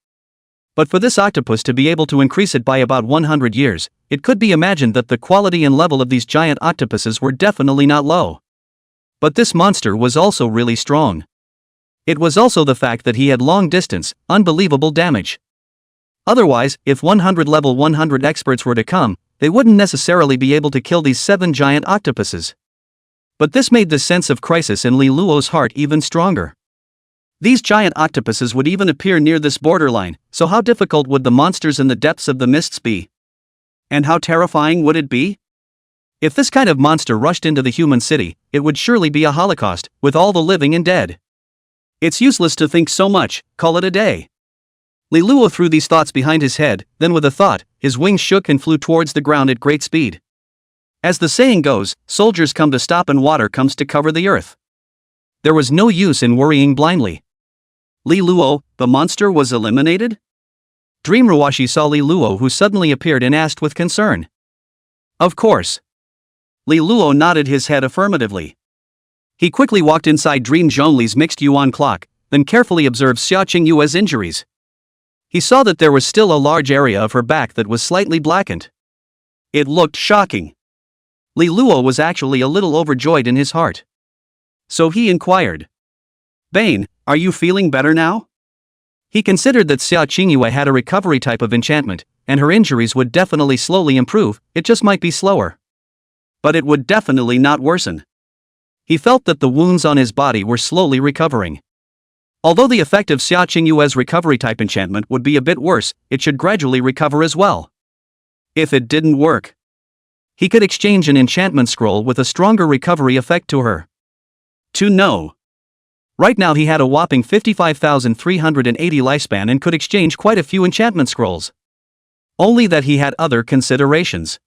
But for this octopus to be able to increase it by about 100 years, it could be imagined that the quality and level of these giant octopuses were definitely not low. But this monster was also really strong. It was also the fact that he had long distance, unbelievable damage. Otherwise, if 100 level 100 experts were to come, they wouldn't necessarily be able to kill these 7 giant octopuses. But this made the sense of crisis in Li Luo's heart even stronger. These giant octopuses would even appear near this borderline, so how difficult would the monsters in the depths of the mists be? And how terrifying would it be? If this kind of monster rushed into the human city, it would surely be a holocaust, with all the living and dead. It's useless to think so much, call it a day. Li Luo threw these thoughts behind his head, then with a thought, his wings shook and flew towards the ground at great speed. As the saying goes, soldiers come to stop and water comes to cover the earth. There was no use in worrying blindly. Li Luo, the monster was eliminated? Dream Ruwashi saw Li Luo, who suddenly appeared, and asked with concern. Of course. Li Luo nodded his head affirmatively. He quickly walked inside Dream Zhongli's mixed yuan clock, then carefully observed Xia Qingyue's injuries. He saw that there was still a large area of her back that was slightly blackened. It looked shocking. Li Luo was actually a little overjoyed in his heart. So he inquired. Bane, are you feeling better now? He considered that Xia Qingyue had a recovery type of enchantment, and her injuries would definitely slowly improve, it just might be slower. But it would definitely not worsen. He felt that the wounds on his body were slowly recovering. Although the effect of Xia Qingyue's recovery type enchantment would be a bit worse, it should gradually recover as well. If it didn't work, he could exchange an enchantment scroll with a stronger recovery effect to her. To know. Right now he had a whopping 55,380 lifespan and could exchange quite a few enchantment scrolls. Only that he had other considerations.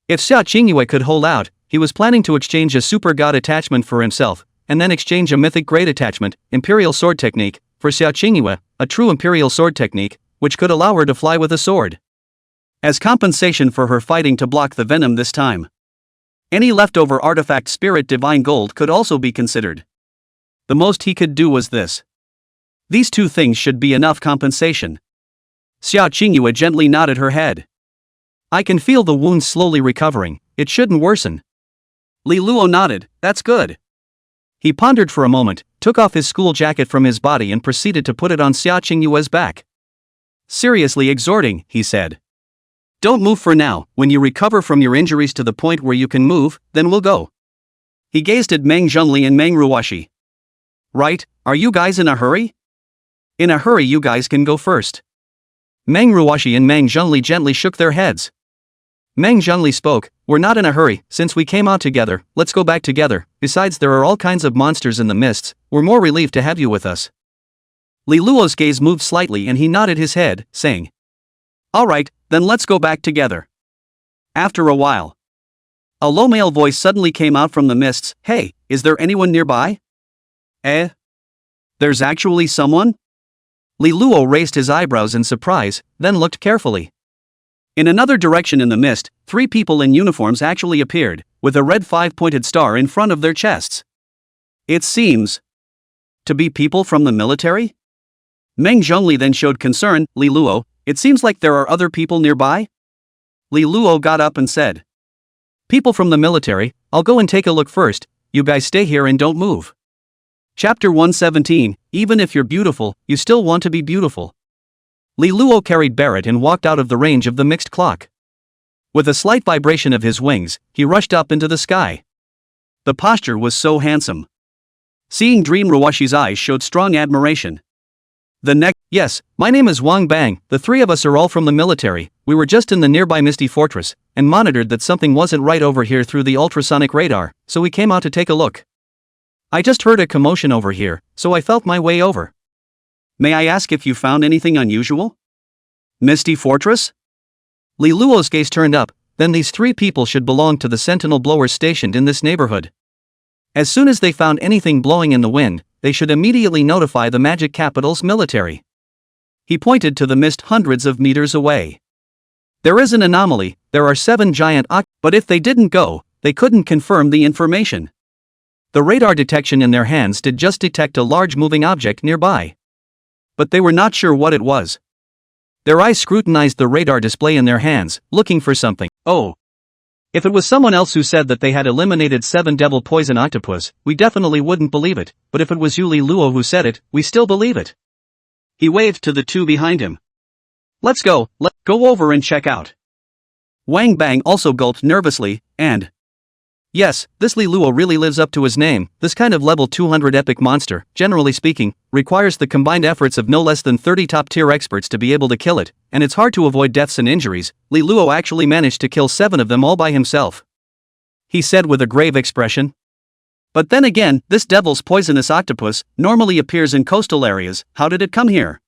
If Xia Qingyue could hold out, he was planning to exchange a super god attachment for himself, and then exchange a mythic grade attachment, Imperial Sword Technique, for Xia Qingyue, a true Imperial Sword Technique, which could allow her to fly with a sword. As compensation for her fighting to block the venom this time. Any leftover artifact spirit divine gold could also be considered. The most he could do was this. These 2 things should be enough compensation. Xia Qingyue gently nodded her head. I can feel the wound slowly recovering, it shouldn't worsen. Li Luo nodded, that's good. He pondered for a moment, took off his school jacket from his body and proceeded to put it on Xia Qingyue's back. Seriously exhorting, he said. Don't move for now, when you recover from your injuries to the point where you can move, then we'll go. He gazed at Meng Zhongli and Meng Ruwashi. Right, are you guys in a hurry? In a hurry, you guys can go first. Meng Ruwashi and Meng Zhongli gently shook their heads. Meng Zhongli spoke, "We're not in a hurry, since we came out together, let's go back together, besides there are all kinds of monsters in the mists, we're more relieved to have you with us." Li Luo's gaze moved slightly and he nodded his head, saying, "Alright, then let's go back together." After a while, a low male voice suddenly came out from the mists, "Hey, is there anyone nearby?" "Eh? There's actually someone?" Li Luo raised his eyebrows in surprise, then looked carefully. In another direction in the mist, 3 people in uniforms actually appeared, with a red 5-pointed star in front of their chests. It seems to be people from the military? Meng Zhongli then showed concern, "Li Luo, it seems like there are other people nearby?" Li Luo got up and said, "People from the military, I'll go and take a look first, you guys stay here and don't move." Chapter 117, Even if you're beautiful, you still want to be beautiful. Li Luo carried Barrett and walked out of the range of the mixed clock. With a slight vibration of his wings, he rushed up into the sky. The posture was so handsome. Seeing Dream Rawashi's eyes showed strong admiration. Yes, my name is Wang Bang, the 3 of us are all from the military, we were just in the nearby Misty Fortress, and monitored that something wasn't right over here through the ultrasonic radar, so we came out to take a look. I just heard a commotion over here, so I felt my way over. May I ask if you found anything unusual? Misty Fortress? Li Luo's gaze turned up, then these 3 people should belong to the sentinel blowers stationed in this neighborhood. As soon as they found anything blowing in the wind, they should immediately notify the magic capital's military. He pointed to the mist hundreds of meters away. There is an anomaly, there are 7 giant but if they didn't go, they couldn't confirm the information. The radar detection in their hands did just detect a large moving object nearby. But they were not sure what it was. Their eyes scrutinized the radar display in their hands, looking for something. Oh. If it was someone else who said that they had eliminated 7 devil poison octopus, we definitely wouldn't believe it, but if it was Li Luo who said it, we still believe it. He waved to the 2 behind him. Let's go over and check out. Wang Bang also gulped nervously, and yes, this Li Luo really lives up to his name. This kind of level 200 epic monster, generally speaking, requires the combined efforts of no less than 30 top-tier experts to be able to kill it, and it's hard to avoid deaths and injuries. Li Luo actually managed to kill 7 of them all by himself, he said with a grave expression. But then again, this devil's poisonous octopus normally appears in coastal areas, how did it come here?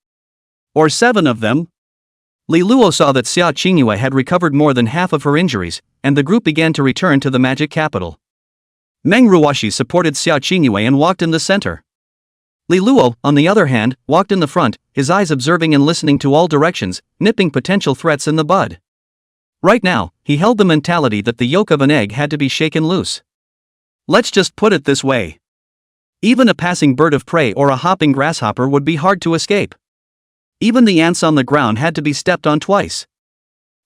Or 7 of them? Li Luo saw that Xia Qingyue had recovered more than half of her injuries, and the group began to return to the magic capital. Meng Ruoshi supported Xia Qingyue and walked in the center. Li Luo, on the other hand, walked in the front, his eyes observing and listening to all directions, nipping potential threats in the bud. Right now, he held the mentality that the yolk of an egg had to be shaken loose. Let's just put it this way. Even a passing bird of prey or a hopping grasshopper would be hard to escape. Even the ants on the ground had to be stepped on twice.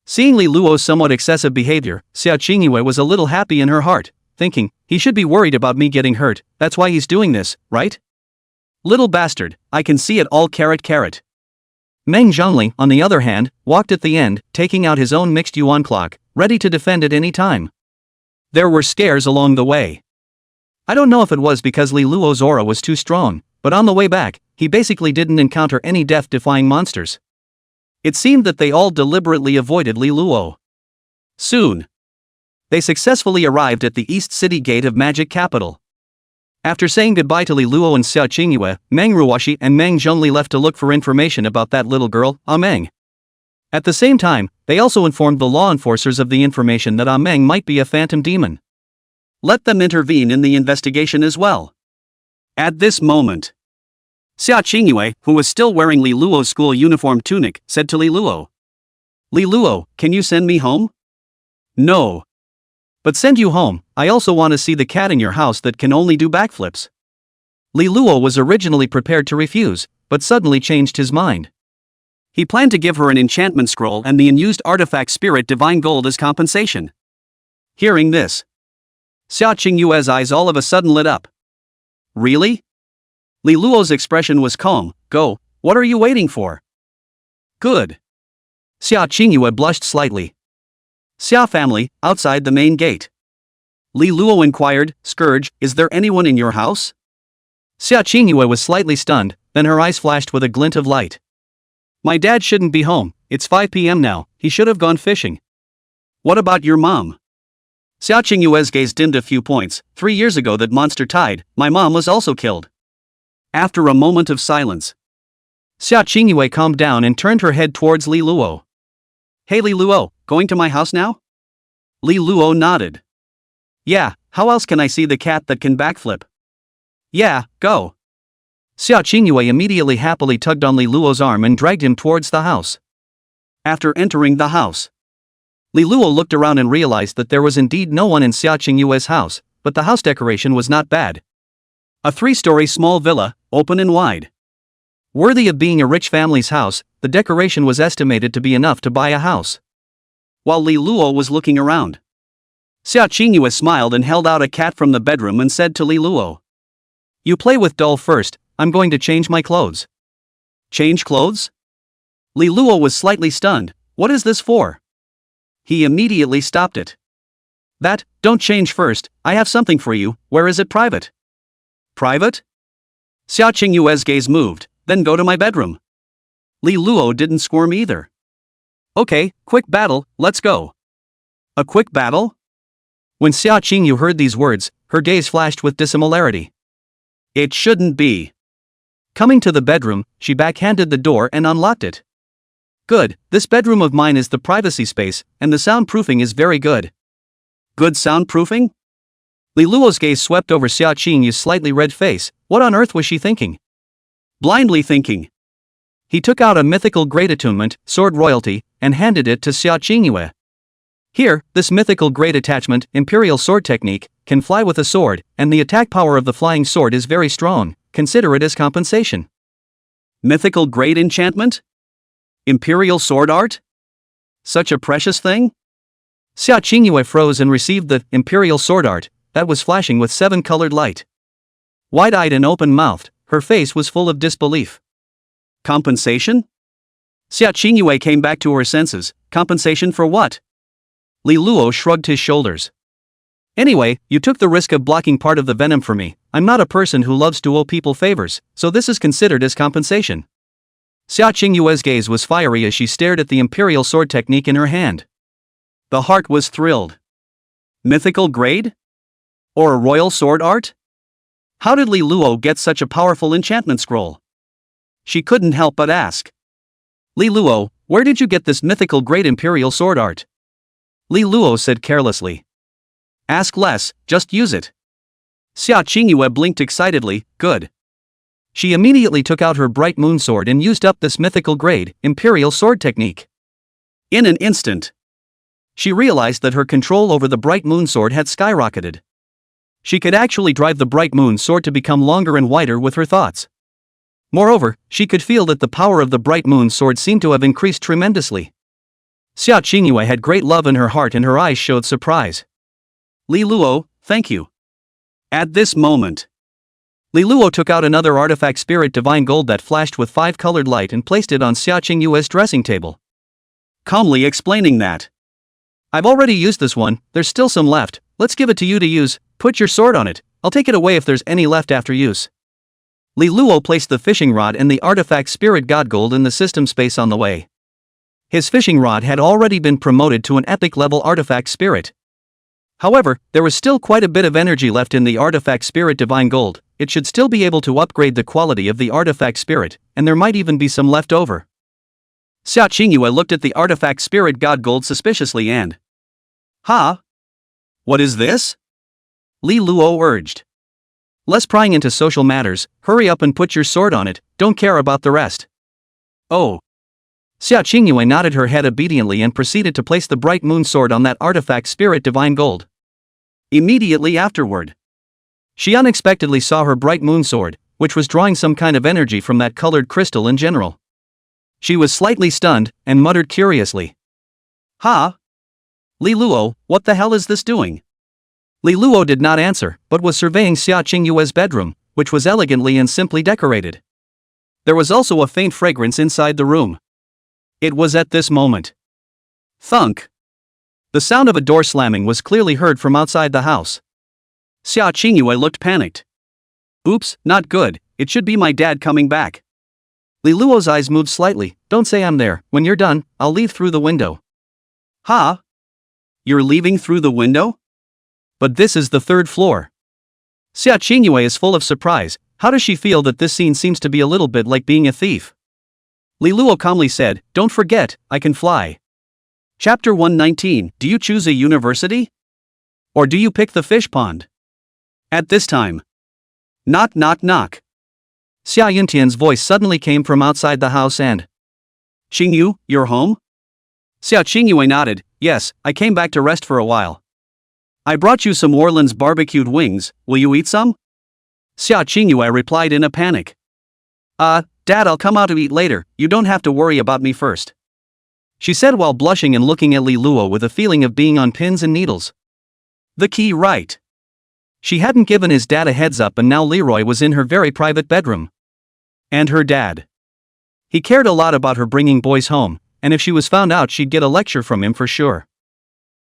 Seeing Li Luo's somewhat excessive behavior, Xia Qingyue was a little happy in her heart, thinking, he should be worried about me getting hurt, that's why he's doing this, right? Little bastard, I can see it all carrot. Meng Zhongli, on the other hand, walked at the end, taking out his own mixed yuan clock, ready to defend at any time. There were scares along the way. I don't know if it was because Li Luo's aura was too strong, but on the way back, he basically didn't encounter any death-defying monsters. It seemed that they all deliberately avoided Li Luo. Soon, they successfully arrived at the East City Gate of Magic Capital. After saying goodbye to Li Luo and Xia Qingyue, Meng Ruoshi and Meng Zhongli left to look for information about that little girl, Meng. At the same time, they also informed the law enforcers of the information that Meng might be a phantom demon. Let them intervene in the investigation as well. At this moment, Xia Qingyue, who was still wearing Li Luo's school uniform tunic, said to Li Luo, "Li Luo, can you send me home?" "No. But send you home, I also want to see the cat in your house that can only do backflips." Li Luo was originally prepared to refuse, but suddenly changed his mind. He planned to give her an enchantment scroll and the unused artifact spirit divine gold as compensation. Hearing this, Xia Qingyue's eyes all of a sudden lit up. Really? Li Luo's expression was calm. Go, what are you waiting for? Good. Xia Qingyue blushed slightly. Xia family, outside the main gate. Li Luo inquired, Scourge, is there anyone in your house? Xia Qingyue was slightly stunned, then her eyes flashed with a glint of light. My dad shouldn't be home, it's 5 p.m. now, he should have gone fishing. What about your mom? Xia Qingyue's gaze dimmed a few points. 3 years ago that monster tied, my mom was also killed. After a moment of silence, Xia Qingyue calmed down and turned her head towards Li Luo. Hey Li Luo, going to my house now? Li Luo nodded. Yeah, how else can I see the cat that can backflip? Yeah, go. Xia Qingyue immediately happily tugged on Li Luo's arm and dragged him towards the house. After entering the house, Li Luo looked around and realized that there was indeed no one in Xia Qingyue's house, but the house decoration was not bad. A 3-story small villa, open and wide. Worthy of being a rich family's house, the decoration was estimated to be enough to buy a house. While Li Luo was looking around, Xia Qingyue smiled and held out a cat from the bedroom and said to Li Luo, You play with doll first, I'm going to change my clothes. Change clothes? Li Luo was slightly stunned. What is this for? He immediately stopped it. Don't change first, I have something for you. Where is it private? Private? Xia Qingyue's gaze moved. Then go to my bedroom. Li Luo didn't squirm either. Okay, quick battle, let's go. A quick battle? When Xia Qingyu heard these words, her gaze flashed with dissimilarity. It shouldn't be. Coming to the bedroom, she backhanded the door and unlocked it. Good, this bedroom of mine is the privacy space, and the soundproofing is very good. Good soundproofing? Li Luo's gaze swept over Xia Qingyu's slightly red face. What on earth was she thinking? Blindly thinking. He took out a mythical great attunement, Sword Royalty, and handed it to Xia Qingyue. Here, this mythical great attachment, Imperial Sword Technique, can fly with a sword, and the attack power of the flying sword is very strong. Consider it as compensation. Mythical great enchantment? Imperial sword art? Such a precious thing? Xia Qingyue froze and received the Imperial sword art that was flashing with 7-colored light. Wide-eyed and open-mouthed, her face was full of disbelief. Compensation? Xia Qingyue came back to her senses. Compensation for what? Li Luo shrugged his shoulders. Anyway, you took the risk of blocking part of the venom for me. I'm not a person who loves to owe people favors, so this is considered as compensation. Xia Qingyue's gaze was fiery as she stared at the Imperial sword technique in her hand. The heart was thrilled. Mythical grade? Or a royal sword art? How did Li Luo get such a powerful enchantment scroll? She couldn't help but ask. Li Luo, where did you get this mythical great Imperial sword art? Li Luo said carelessly. Ask less, just use it. Xia Qingyue blinked excitedly. Good. She immediately took out her bright moon sword and used up this mythical grade, Imperial sword technique. In an instant, she realized that her control over the bright moon sword had skyrocketed. She could actually drive the bright moon sword to become longer and wider with her thoughts. Moreover, she could feel that the power of the bright moon sword seemed to have increased tremendously. Xia Qingyue had great love in her heart and her eyes showed surprise. Li Luo, thank you. At this moment, Li Luo took out another artifact spirit divine gold that flashed with 5-colored light and placed it on Xia Qingyue's dressing table. Calmly explaining that. I've already used this one, there's still some left, let's give it to you to use, put your sword on it, I'll take it away if there's any left after use. Li Luo placed the fishing rod and the artifact spirit god gold in the system space on the way. His fishing rod had already been promoted to an epic level artifact spirit. However, there was still quite a bit of energy left in the artifact spirit divine gold. It should still be able to upgrade the quality of the artifact spirit, and there might even be some left over. Xia Qingyue looked at the artifact spirit god gold suspiciously and... Huh? What is this? Li Luo urged. Less prying into social matters, hurry up and put your sword on it, don't care about the rest. Oh. Xia Qingyue nodded her head obediently and proceeded to place the bright moon sword on that artifact spirit divine gold. Immediately afterward, she unexpectedly saw her bright moon sword, which was drawing some kind of energy from that colored crystal in general. She was slightly stunned, and muttered curiously. Huh? Li Luo, what the hell is this doing? Li Luo did not answer, but was surveying Xia Qingyue's bedroom, which was elegantly and simply decorated. There was also a faint fragrance inside the room. It was at this moment. Thunk. The sound of a door slamming was clearly heard from outside the house. Xia Qingyue looked panicked. Oops, not good, it should be my dad coming back. Li Luo's eyes moved slightly. Don't say I'm there, when you're done, I'll leave through the window. Huh? you're leaving through the window? But this is the third floor. Xia Qingyue is full of surprise. How does she feel that this scene seems to be a little bit like being a thief? Li Luo calmly said, don't forget, I can fly. Chapter 119, do you choose a university? Or do you pick the fish pond? At this time. Knock knock knock. Xia Yuntian's voice suddenly came from outside the house and... Qingyu, you're home? Xia Qingyue nodded, yes, I came back to rest for a while. I brought you some Orleans barbecued wings, will you eat some? Xia Qingyue replied in a panic. Dad, I'll come out to eat later, you don't have to worry about me first. She said while blushing and looking at Li Luo with a feeling of being on pins and needles. The key right. She hadn't given his dad a heads up and now Leroy was in her very private bedroom. And her dad. He cared a lot about her bringing boys home, and if she was found out she'd get a lecture from him for sure.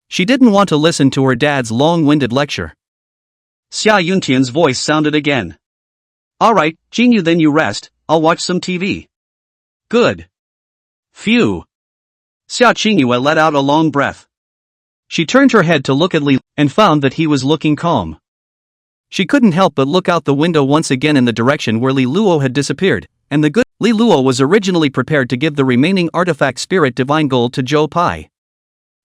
She didn't want to listen to her dad's long-winded lecture. Xia Yuntian's voice sounded again. Alright, Qingyu, then you rest, I'll watch some TV. Good. Phew. Xia Qingyue let out a long breath. She turned her head to look at Li and found that he was looking calm. She couldn't help but look out the window once again in the direction where Li Luo had disappeared, and the good Li Luo was originally prepared to give the remaining artifact spirit divine gold to Zhou Pai.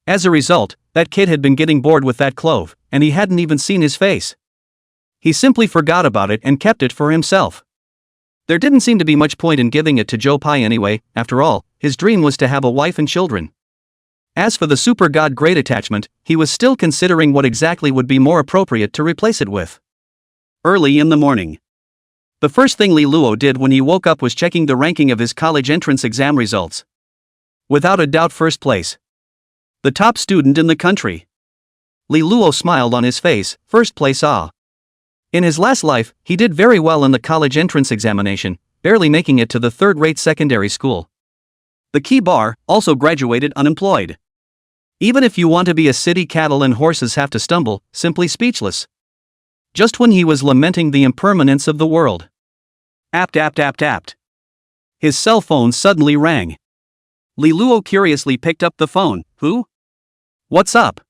As a result, that kid had been getting bored with that clove, and he hadn't even seen his face. He simply forgot about it and kept it for himself. There didn't seem to be much point in giving it to Zhou Pai anyway, after all, his dream was to have a wife and children. As for the super god great attachment, he was still considering what exactly would be more appropriate to replace it with. Early in the morning. The first thing Li Luo did when he woke up was checking the ranking of his college entrance exam results. Without a doubt, first place. The top student in the country. Li Luo smiled on his face, first place ah. In his last life, he did very well in the college entrance examination, barely making it to the third-rate secondary school. The key bar also graduated unemployed. Even if you want to be a city, cattle and horses have to stumble, simply speechless. Just when he was lamenting the impermanence of the world. Apt. His cell phone suddenly rang. Li Luo curiously picked up the phone. Who? What's up?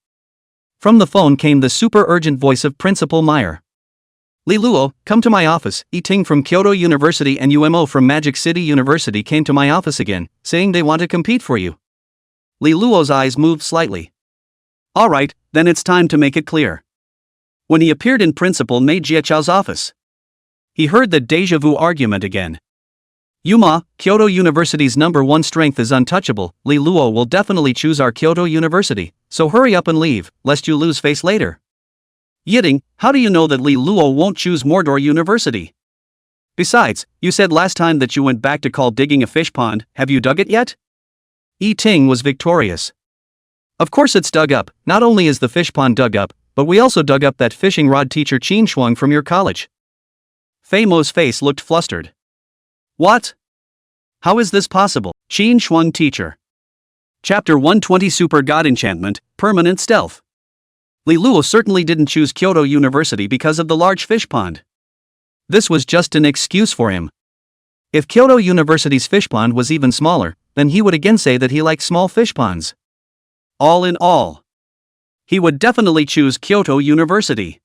From the phone came the super urgent voice of Principal Meyer. Li Luo, come to my office. Ting from Kyoto University and UMO from Magic City University came to my office again, saying they want to compete for you. Li Luo's eyes moved slightly. Alright, then it's time to make it clear. When he appeared in Principal Mei Jiechao's office, he heard the deja vu argument again. Yuma, Kyoto University's #1 strength is untouchable. Li Luo will definitely choose our Kyoto University, so hurry up and leave, lest you lose face later. Yiting, how do you know that Li Luo won't choose Mordor University? Besides, you said last time that you went back to call digging a fish pond, have you dug it yet? Ting was victorious. Of course it's dug up, not only is the fish pond dug up, but we also dug up that fishing rod teacher Qin Shuang from your college. Fei Mo's face looked flustered. What? How is this possible? Qin Shuang teacher. Chapter 120 Super God Enchantment, Permanent Stealth. Li Luo certainly didn't choose Kyoto University because of the large fish pond. This was just an excuse for him. If Kyoto University's fish pond was even smaller, then he would again say that he liked small fish ponds. All in all, he would definitely choose Kyoto University.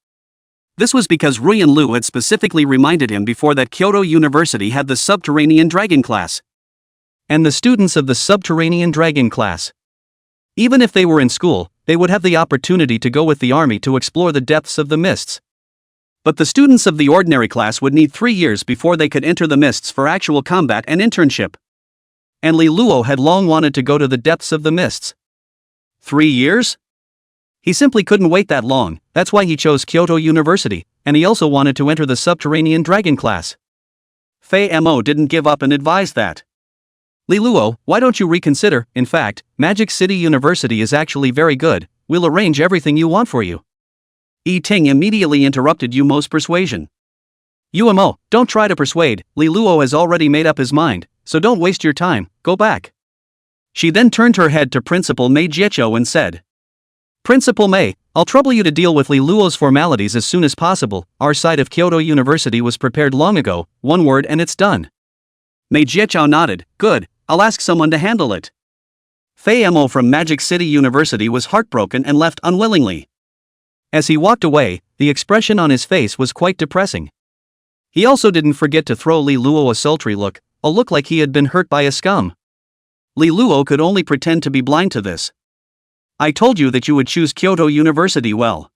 This was because Ruyan Lu had specifically reminded him before that Kyoto University had the subterranean dragon class. And the students of the subterranean dragon class, even if they were in school, they would have the opportunity to go with the army to explore the depths of the mists. But the students of the ordinary class would need 3 years before they could enter the mists for actual combat and internship. And Li Luo had long wanted to go to the depths of the mists. 3 years? He simply couldn't wait that long, that's why he chose Kyoto University, and he also wanted to enter the subterranean dragon class. Fei Mo didn't give up and advised that. Li Luo, why don't you reconsider? In fact, Magic City University is actually very good, we'll arrange everything you want for you. Ting immediately interrupted Yumo's persuasion. Umo, don't try to persuade, Li Luo has already made up his mind, so don't waste your time, go back. She then turned her head to Principal Mei Jiechou and said, Principal Mei, I'll trouble you to deal with Li Luo's formalities as soon as possible, our side of Kyoto University was prepared long ago, one word and it's done. Mei Jiechou nodded, good, I'll ask someone to handle it. Fei Emo from Magic City University was heartbroken and left unwillingly. As he walked away, the expression on his face was quite depressing. He also didn't forget to throw Li Luo a sultry look, a look like he had been hurt by a scum. Li Luo could only pretend to be blind to this. I told you that you would choose Kyoto University well.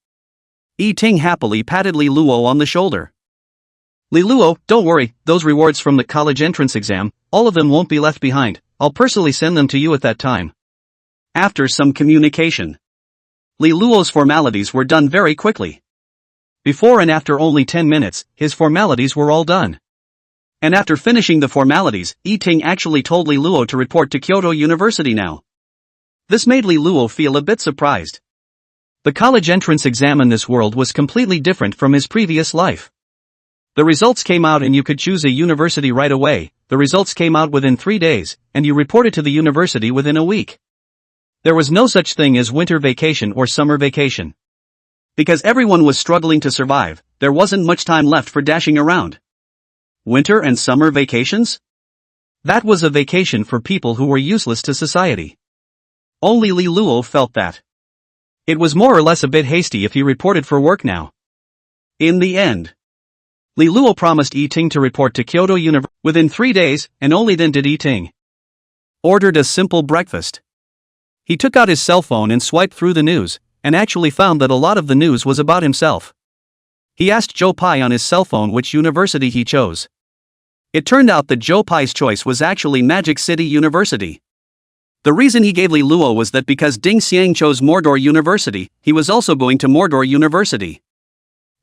Yi Ting happily patted Li Luo on the shoulder. Li Luo, don't worry, those rewards from the college entrance exam, all of them won't be left behind, I'll personally send them to you at that time. After some communication, Li Luo's formalities were done very quickly. Before and after only 10 minutes, his formalities were all done. And after finishing the formalities, Yi Ting actually told Li Luo to report to Kyoto University now. This made Li Luo feel a bit surprised. The college entrance exam in this world was completely different from his previous life. The results came out and you could choose a university right away. The results came out within 3 days, and you reported to the university within a week. There was no such thing as winter vacation or summer vacation. Because everyone was struggling to survive, there wasn't much time left for dashing around. Winter and summer vacations? That was a vacation for people who were useless to society. Only Li Luo felt that. It was more or less a bit hasty if he reported for work now. In the end, Li Luo promised Yi Ting to report to Kyoto University within 3 days, and only then did Yi Ting ordered a simple breakfast. He took out his cell phone and swiped through the news, and actually found that a lot of the news was about himself. He asked Joe Pai on his cell phone which university he chose. It turned out that Joe Pai's choice was actually Magic City University. The reason he gave Li Luo was that because Ding Xiang chose Mordor University, he was also going to Mordor University.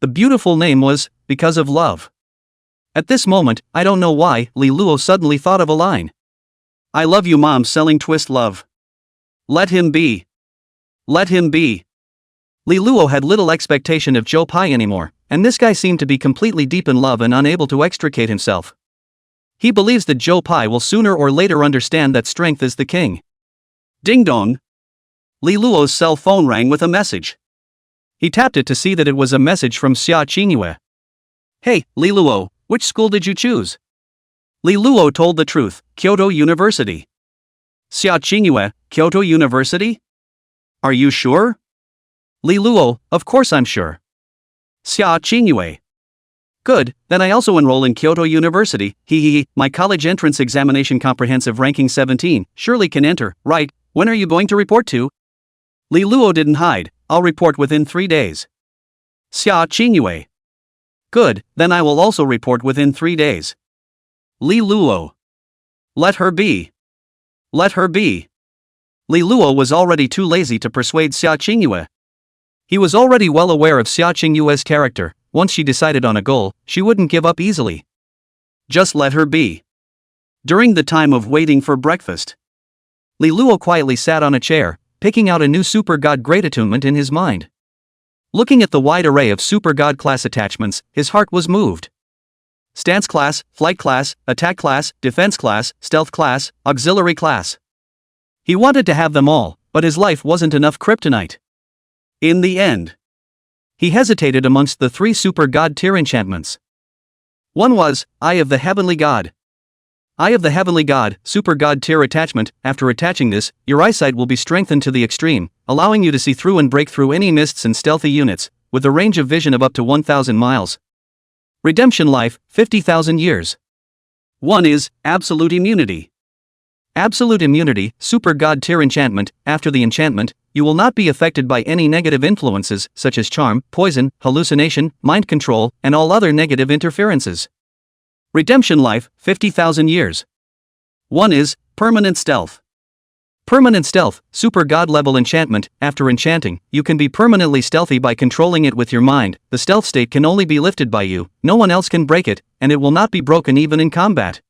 The beautiful name was, because of love. At this moment, I don't know why, Li Luo suddenly thought of a line. I love you mom selling twist love. Let him be. Let him be. Li Luo had little expectation of Joe Pai anymore, and this guy seemed to be completely deep in love and unable to extricate himself. He believes that Joe Pai will sooner or later understand that strength is the king. Ding dong. Li Luo's cell phone rang with a message. He tapped it to see that it was a message from Xia Qingyue. Hey, Li Luo, which school did you choose? Li Luo told the truth, Kyoto University. Xia Qingyue, Kyoto University? Are you sure? Li Luo, of course I'm sure. Xia Qingyue. Good, then I also enroll in Kyoto University, my college entrance examination comprehensive ranking 17, surely can enter, right, when are you going to report to? Li Luo didn't hide, I'll report within 3 days. Xia Qingyue. Good, then I will also report within 3 days. Li Luo. Let her be. Let her be. Li Luo was already too lazy to persuade Xia Qingyue. He was already well aware of Xia Qingyue's character. Once she decided on a goal, she wouldn't give up easily. Just let her be. During the time of waiting for breakfast, Li Luo quietly sat on a chair, picking out a new Super God Great attunement in his mind. Looking at the wide array of Super God class attachments, his heart was moved. Stance class, flight class, attack class, defense class, stealth class, auxiliary class. He wanted to have them all, but his life wasn't enough kryptonite. In the end, he hesitated amongst the 3 Super God tier enchantments. One was, Eye of the Heavenly God. Eye of the Heavenly God, Super God tier attachment. After attaching this, your eyesight will be strengthened to the extreme, allowing you to see through and break through any mists and stealthy units, with a range of vision of up to 1,000 miles. Redemption life, 50,000 years. 1 is, Absolute Immunity. Absolute Immunity, Super God tier enchantment. After the enchantment, you will not be affected by any negative influences, such as charm, poison, hallucination, mind control, and all other negative interferences. Redemption life, 50,000 years. 1 is, Permanent Stealth. Permanent Stealth, Super God level enchantment. After enchanting, you can be permanently stealthy by controlling it with your mind. The stealth state can only be lifted by you, no one else can break it, and it will not be broken even in combat.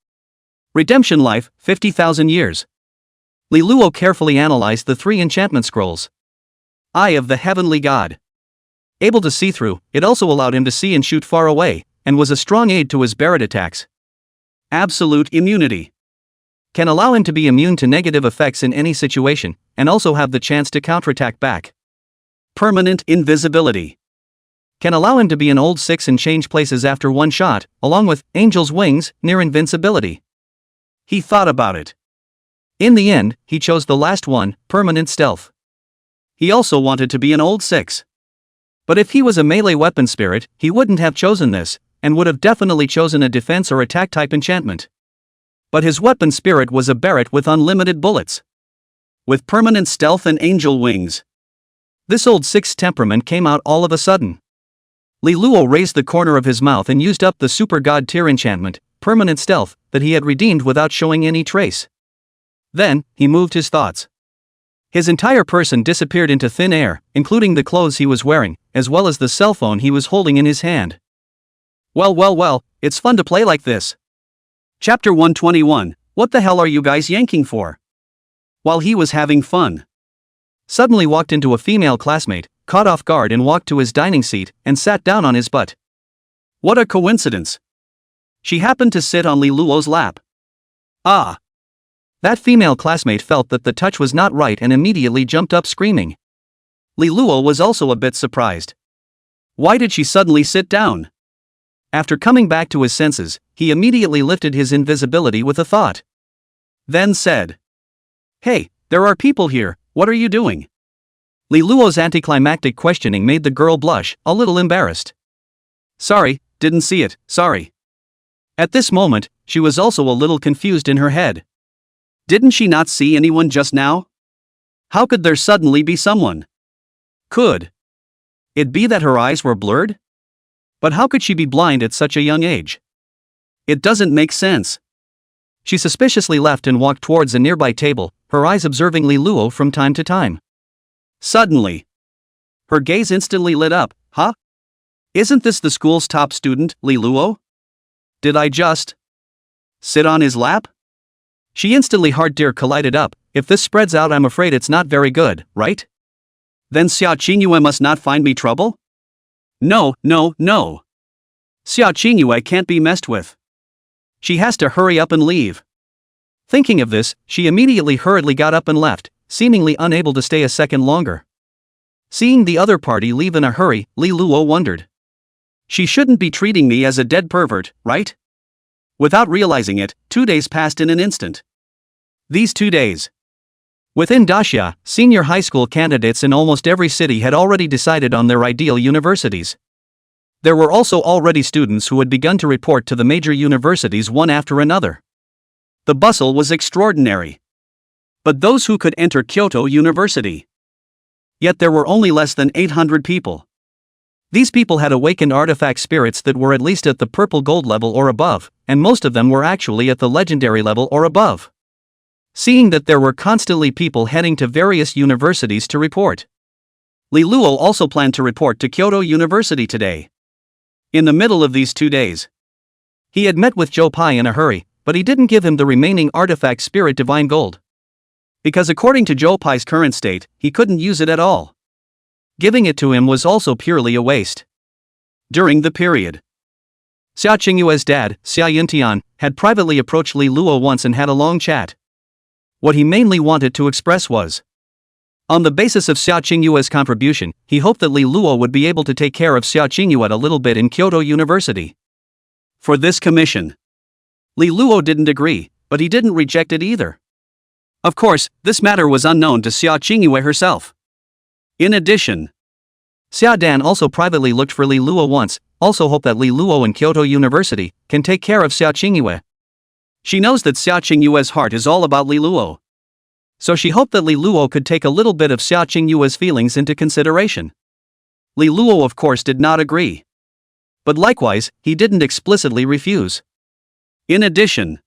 Redemption life, 50,000 years. Li Luo carefully analyzed the 3 enchantment scrolls. Eye of the Heavenly God. Able to see through, it also allowed him to see and shoot far away, and was a strong aid to his Barrett attacks. Absolute Immunity. Can allow him to be immune to negative effects in any situation, and also have the chance to counterattack back. Permanent Invisibility. Can allow him to be an old 6 and change places after 1 shot, along with Angel's Wings, near invincibility. He thought about it. In the end, he chose the last one, permanent stealth. He also wanted to be an old 6. But if he was a melee weapon spirit, he wouldn't have chosen this, and would have definitely chosen a defense or attack type enchantment. But his weapon spirit was a Barrett with unlimited bullets, with permanent stealth and angel wings. This old 6 temperament came out all of a sudden. Li Luo raised the corner of his mouth and used up the super god tier enchantment, permanent stealth, that he had redeemed without showing any trace. Then, he moved his thoughts. His entire person disappeared into thin air, including the clothes he was wearing, as well as the cell phone he was holding in his hand. Well, it's fun to play like this. Chapter 121, what the hell are you guys yanking for? While he was having fun, suddenly walked into a female classmate, caught off guard and walked to his dining seat and sat down on his butt. What a coincidence. She happened to sit on Li Luo's lap. Ah! That female classmate felt that the touch was not right and immediately jumped up screaming. Li Luo was also a bit surprised. Why did she suddenly sit down? After coming back to his senses, he immediately lifted his invisibility with a thought. Then said, "Hey, there are people here, what are you doing?" Li Luo's anticlimactic questioning made the girl blush, a little embarrassed. "Sorry, didn't see it, sorry." At this moment, she was also a little confused in her head. Didn't she not see anyone just now? How could there suddenly be someone? Could it be that her eyes were blurred? But how could she be blind at such a young age? It doesn't make sense. She suspiciously left and walked towards a nearby table, her eyes observing Li Luo from time to time. Suddenly, her gaze instantly lit up. Huh? Isn't this the school's top student, Li Luo? Did I just sit on his lap? She instantly heart-tear collided up. If this spreads out, I'm afraid it's not very good, right? Then Xia Qingyue must not find me trouble? No. Xia Qingyue can't be messed with. She has to hurry up and leave. Thinking of this, she immediately hurriedly got up and left, seemingly unable to stay a second longer. Seeing the other party leave in a hurry, Li Luo wondered. She shouldn't be treating me as a dead pervert, right? Without realizing it, 2 days passed in an instant. These 2 days. Within Daxia, senior high school candidates in almost every city had already decided on their ideal universities. There were also already students who had begun to report to the major universities one after another. The bustle was extraordinary. But those who could enter Kyoto University. Yet there were only less than 800 people. These people had awakened artifact spirits that were at least at the purple gold level or above, and most of them were actually at the legendary level or above. Seeing that there were constantly people heading to various universities to report, Li Luo also planned to report to Kyoto University today. In the middle of these 2 days, he had met with Zhou Pai in a hurry, but he didn't give him the remaining artifact spirit divine gold. Because according to Zhou Pai's current state, he couldn't use it at all. Giving it to him was also purely a waste. During the period, Xia Qingyue's dad, Xia Yintian, had privately approached Li Luo once and had a long chat. What he mainly wanted to express was, on the basis of Xia Qingyue's contribution, he hoped that Li Luo would be able to take care of Xia Qingyue a little bit in Kyoto University. For this commission, Li Luo didn't agree, but he didn't reject it either. Of course, this matter was unknown to Xia Qingyue herself. In addition, Xia Dan also privately looked for Li Luo once, also hoped that Li Luo in Kyoto University can take care of Xia Qingyue. She knows that Xia Qingyue's heart is all about Li Luo. So she hoped that Li Luo could take a little bit of Xia Qingyue's feelings into consideration. Li Luo of course did not agree. But likewise, he didn't explicitly refuse. In addition,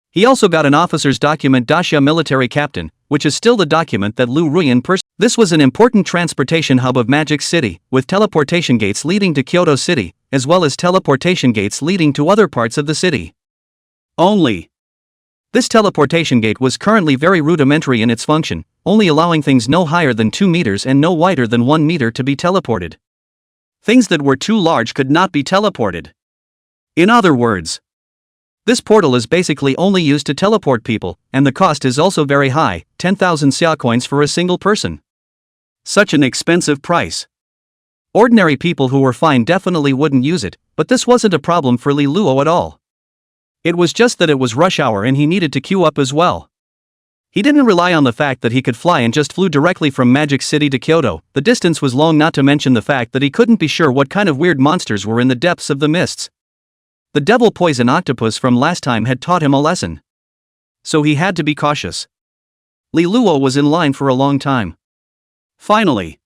he also got an officer's document Daxia military captain, which is still the document that Lu Ruyan This was an important transportation hub of Magic City, with teleportation gates leading to Kyoto City, as well as teleportation gates leading to other parts of the city. Only, this teleportation gate was currently very rudimentary in its function, only allowing things no higher than 2 meters and no wider than 1 meter to be teleported. Things that were too large could not be teleported. In other words, this portal is basically only used to teleport people, and the cost is also very high, 10,000 xia coins for a single person. Such an expensive price. Ordinary people who were fine definitely wouldn't use it, but this wasn't a problem for Li Luo at all. It was just that it was rush hour and he needed to queue up as well. He didn't rely on the fact that he could fly and just flew directly from Magic City to Kyoto. The distance was long, not to mention the fact that he couldn't be sure what kind of weird monsters were in the depths of the mists. The devil poison octopus from last time had taught him a lesson. So he had to be cautious. Li Luo was in line for a long time. Finally,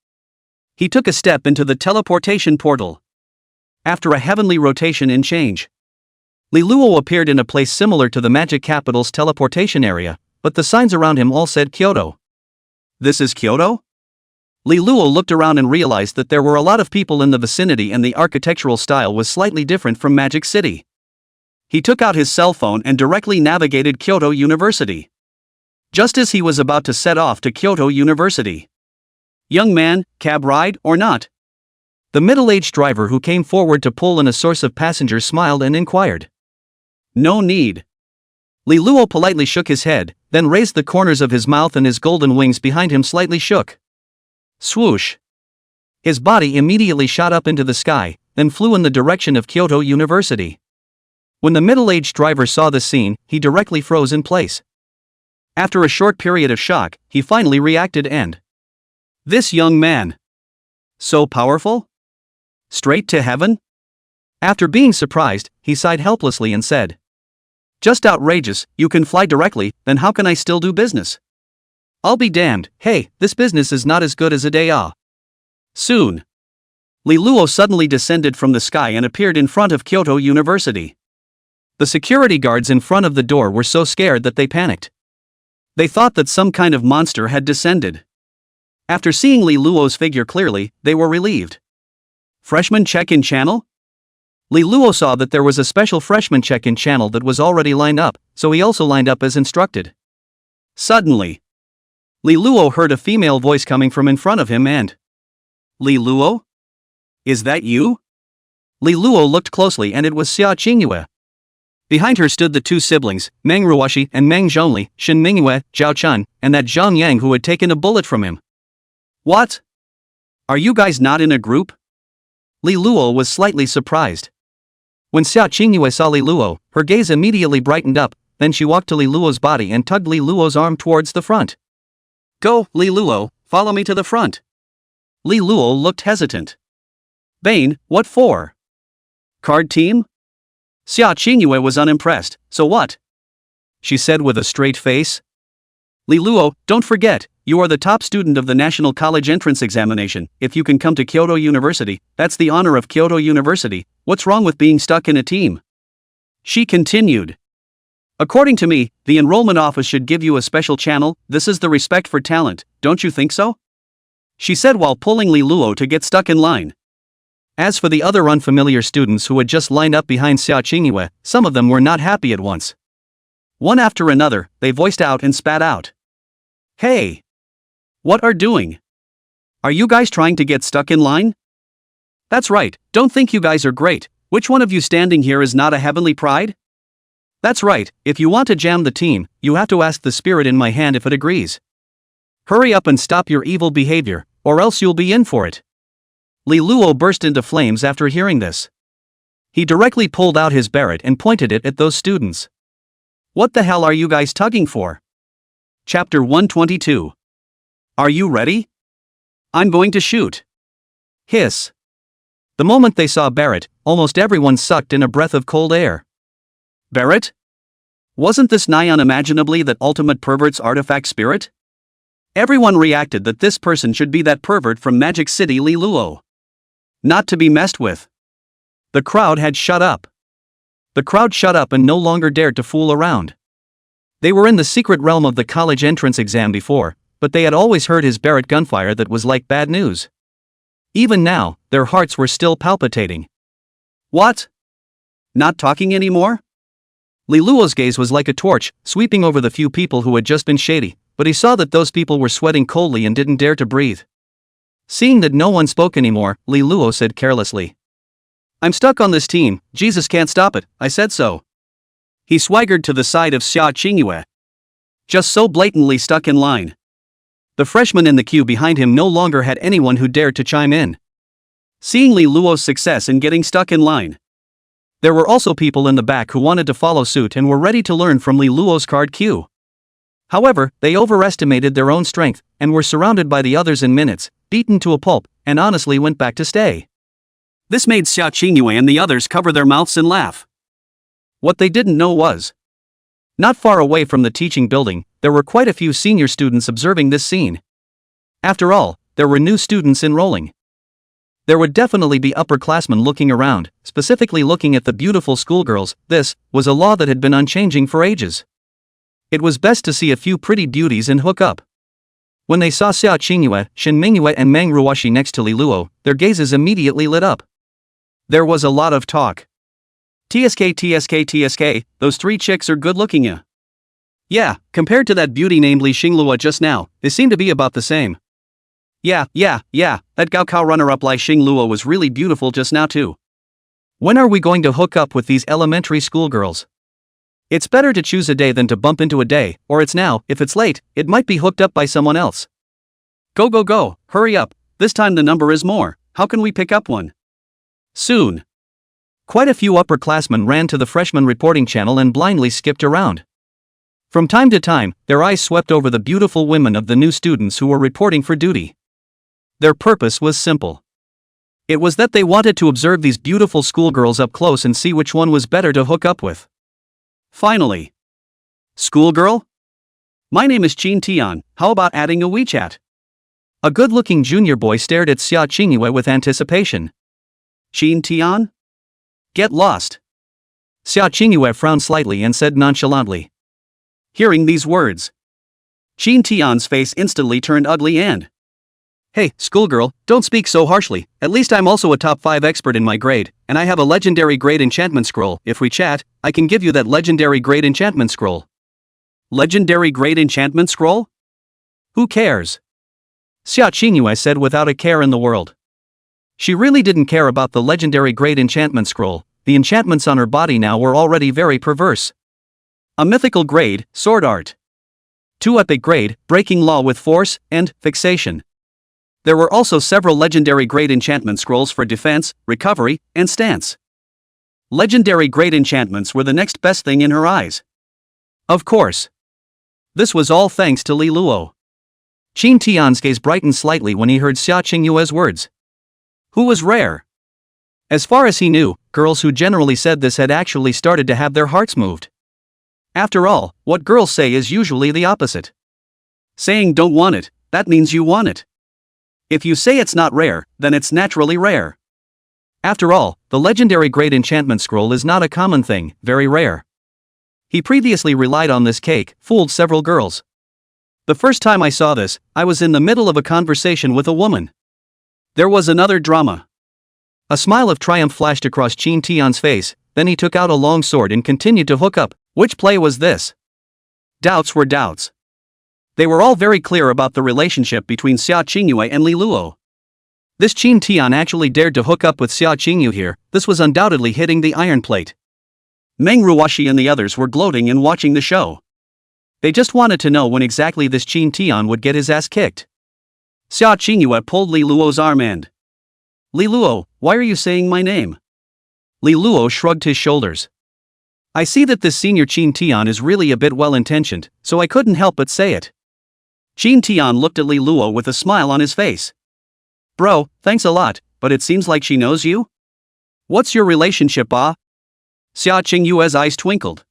he took a step into the teleportation portal. After a heavenly rotation and change, Li Luo appeared in a place similar to the magic capital's teleportation area, but the signs around him all said Kyoto. This is Kyoto? Li Luo looked around and realized that there were a lot of people in the vicinity and the architectural style was slightly different from Magic City. He took out his cell phone and directly navigated Kyoto University. Just as he was about to set off to Kyoto University. Young man, cab ride or not? The middle-aged driver who came forward to pull in a source of passengers smiled and inquired. No need. Li Luo politely shook his head, then raised the corners of his mouth and his golden wings behind him slightly shook. Swoosh. His body immediately shot up into the sky, then flew in the direction of Kyoto University. When the middle-aged driver saw the scene, he directly froze in place. After a short period of shock, he finally reacted and... This young man. So powerful? Straight to heaven? After being surprised, he sighed helplessly and said, Just outrageous, you can fly directly, then how can I still do business? I'll be damned, hey, this business is not as good as a day ah. Soon. Li Luo suddenly descended from the sky and appeared in front of Kyoto University. The security guards in front of the door were so scared that they panicked. They thought that some kind of monster had descended. After seeing Li Luo's figure clearly, they were relieved. Freshman check-in channel? Li Luo saw that there was a special freshman check-in channel that was already lined up, so he also lined up as instructed. Suddenly, Li Luo heard a female voice coming from in front of him and... Li Luo? Is that you? Li Luo looked closely and it was Xia Qingyue. Behind her stood the two siblings, Meng Ruoshi and Meng Zhongli, Shen Mingyue, Zhao Chun, and that Zhang Yang who had taken a bullet from him. What? Are you guys not in a group? Li Luo was slightly surprised. When Xia Qingyue saw Li Luo, her gaze immediately brightened up, then she walked to Li Luo's body and tugged Li Luo's arm towards the front. Go, Li Luo, follow me to the front. Li Luo looked hesitant. Bane, what for? Card team? Xia Qingyue was unimpressed, so what? She said with a straight face. Li Luo, don't forget, you are the top student of the National College Entrance Examination. If you can come to Kyoto University, that's the honor of Kyoto University. What's wrong with being stuck in a team? She continued. According to me, the enrollment office should give you a special channel. This is the respect for talent, don't you think so? She said while pulling Li Luo to get stuck in line. As for the other unfamiliar students who had just lined up behind Xia Qingyue, some of them were not happy at once. One after another, they voiced out and spat out. Hey! What are doing? Are you guys trying to get stuck in line? That's right, don't think you guys are great. Which one of you standing here is not a heavenly pride? That's right, if you want to jam the team, you have to ask the spirit in my hand if it agrees. Hurry up and stop your evil behavior, or else you'll be in for it. Li Luo burst into flames after hearing this. He directly pulled out his Barrett and pointed it at those students. What the hell are you guys tugging for? Chapter 122. Are you ready? I'm going to shoot. Hiss. The moment they saw Barrett, almost everyone sucked in a breath of cold air. Barrett? Wasn't this nigh unimaginably that ultimate pervert's artifact spirit? Everyone reacted that this person should be that pervert from Magic City Li Luo. Not to be messed with. The crowd had shut up. The crowd shut up and no longer dared to fool around. They were in the secret realm of the college entrance exam before, but they had always heard his Barrett gunfire that was like bad news. Even now, their hearts were still palpitating. What? Not talking anymore? Li Luo's gaze was like a torch, sweeping over the few people who had just been shady, but he saw that those people were sweating coldly and didn't dare to breathe. Seeing that no one spoke anymore, Li Luo said carelessly. I'm stuck on this team, Jesus can't stop it, I said so. He swaggered to the side of Xia Qingyue. Just so blatantly stuck in line. The freshman in the queue behind him no longer had anyone who dared to chime in. Seeing Li Luo's success in getting stuck in line, there were also people in the back who wanted to follow suit and were ready to learn from Li Luo's card queue. However, they overestimated their own strength, and were surrounded by the others in minutes, beaten to a pulp, and honestly went back to stay. This made Xia Qingyue and the others cover their mouths and laugh. What they didn't know was, not far away from the teaching building, there were quite a few senior students observing this scene. After all, there were new students enrolling. There would definitely be upperclassmen looking around, specifically looking at the beautiful schoolgirls. This was a law that had been unchanging for ages. It was best to see a few pretty beauties and hook up. When they saw Xia Qingyue, Shen Mingyue and Meng Ruoxi next to Li Luo, their gazes immediately lit up. There was a lot of talk. TSK, those three chicks are good looking ya. Yeah, compared to that beauty named Li Xinglua just now, they seem to be about the same. Yeah, that Gaokao runner-up Li Xinglua was really beautiful just now too. When are we going to hook up with these elementary schoolgirls? It's better to choose a day than to bump into a day, or it's now. If it's late, it might be hooked up by someone else. Go, hurry up, this time the number is more. How can we pick up one? Soon. Quite a few upperclassmen ran to the freshman reporting channel and blindly skipped around. From time to time, their eyes swept over the beautiful women of the new students who were reporting for duty. Their purpose was simple. It was that they wanted to observe these beautiful schoolgirls up close and see which one was better to hook up with. Finally. Schoolgirl? My name is Qin Tian, how about adding a WeChat? A good-looking junior boy stared at Xia Qingyue with anticipation. Qin Tian? Get lost. Xia Qingyue frowned slightly and said nonchalantly. Hearing these words, Qin Tian's face instantly turned ugly and, Hey, schoolgirl, don't speak so harshly, at least I'm also a top 5 expert in my grade, and I have a legendary grade enchantment scroll. If we chat, I can give you that legendary grade enchantment scroll. Legendary grade enchantment scroll? Who cares? Xia Qingyue said without a care in the world. She really didn't care about the legendary grade enchantment scroll. The enchantments on her body now were already very perverse. A mythical grade, sword art. 2 epic grade, breaking law with force, and fixation. There were also several legendary grade enchantment scrolls for defense, recovery, and stance. Legendary grade enchantments were the next best thing in her eyes. Of course. This was all thanks to Li Luo. Qin Tian's gaze brightened slightly when he heard Xia Qingyue's words. Who was rare? As far as he knew, girls who generally said this had actually started to have their hearts moved. After all, what girls say is usually the opposite. Saying don't want it, that means you want it. If you say it's not rare, then it's naturally rare. After all, the legendary grade enchantment scroll is not a common thing, very rare. He previously relied on this cake, fooled several girls. The first time I saw this, I was in the middle of a conversation with a woman. There was another drama. A smile of triumph flashed across Qin Tian's face, then he took out a long sword and continued to hook up. Which play was this? Doubts were doubts. They were all very clear about the relationship between Xia Qingyue and Li Luo. This Qin Tian actually dared to hook up with Xia Qingyue here. This was undoubtedly hitting the iron plate. Meng Ruoxi and the others were gloating and watching the show. They just wanted to know when exactly this Qin Tian would get his ass kicked. Xia Qingyue pulled Li Luo's arm and, Li Luo, why are you saying my name? Li Luo shrugged his shoulders. I see that this senior Qin Tian is really a bit well-intentioned, so I couldn't help but say it. Qin Tian looked at Li Luo with a smile on his face. Bro, thanks a lot, but it seems like she knows you? What's your relationship, ah? Xia Qingyue's eyes twinkled.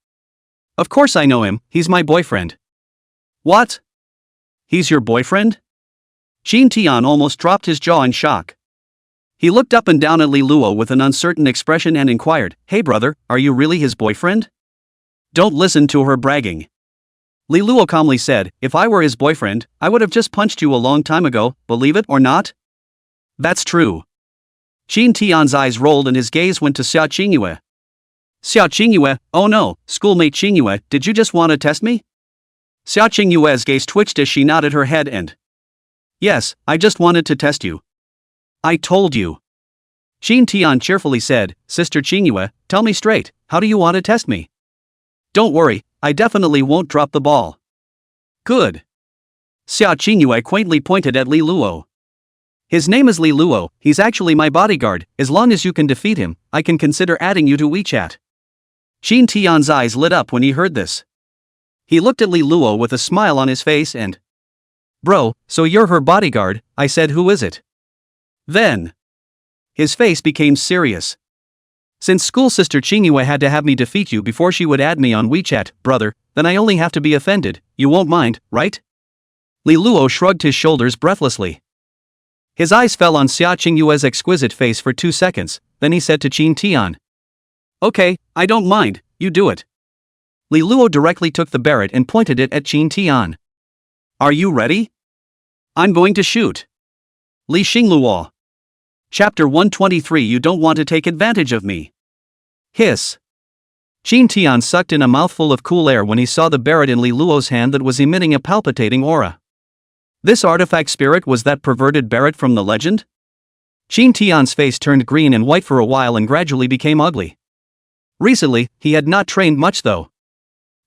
Of course I know him, he's my boyfriend. What? He's your boyfriend? Qin Tian almost dropped his jaw in shock. He looked up and down at Li Luo with an uncertain expression and inquired, Hey brother, are you really his boyfriend? Don't listen to her bragging. Li Luo calmly said, If I were his boyfriend, I would have just punched you a long time ago, believe it or not? That's true. Qin Tian's eyes rolled and his gaze went to Xia Qingyue. Xia Qingyue, oh no, schoolmate Qingyue, did you just want to test me? Xia Qingyue's gaze twitched as she nodded her head and, Yes, I just wanted to test you. I told you. Qin Tian cheerfully said, Sister Qingyue, tell me straight, how do you want to test me? Don't worry, I definitely won't drop the ball. Good. Xia Qingyue quaintly pointed at Li Luo. His name is Li Luo, he's actually my bodyguard, as long as you can defeat him, I can consider adding you to WeChat. Qin Tian's eyes lit up when he heard this. He looked at Li Luo with a smile on his face and, "Bro, so you're her bodyguard," I said. "Who is it?" Then, his face became serious. "Since school sister Qingyue had to have me defeat you before she would add me on WeChat, brother, then I only have to be offended, you won't mind, right?" Li Luo shrugged his shoulders breathlessly. His eyes fell on Xia Qingyue's exquisite face for 2 seconds, then he said to Qin Tian, "Okay, I don't mind, you do it." Li Luo directly took the Barrett and pointed it at Qin Tian. "Are you ready? I'm going to shoot." Li Xingluo. Chapter 123. You don't want to take advantage of me. Hiss. Qin Tian sucked in a mouthful of cool air when he saw the Barrett in Li Luo's hand that was emitting a palpitating aura. This artifact spirit was that perverted Barrett from the legend? Qin Tian's face turned green and white for a while and gradually became ugly. Recently, he had not trained much though.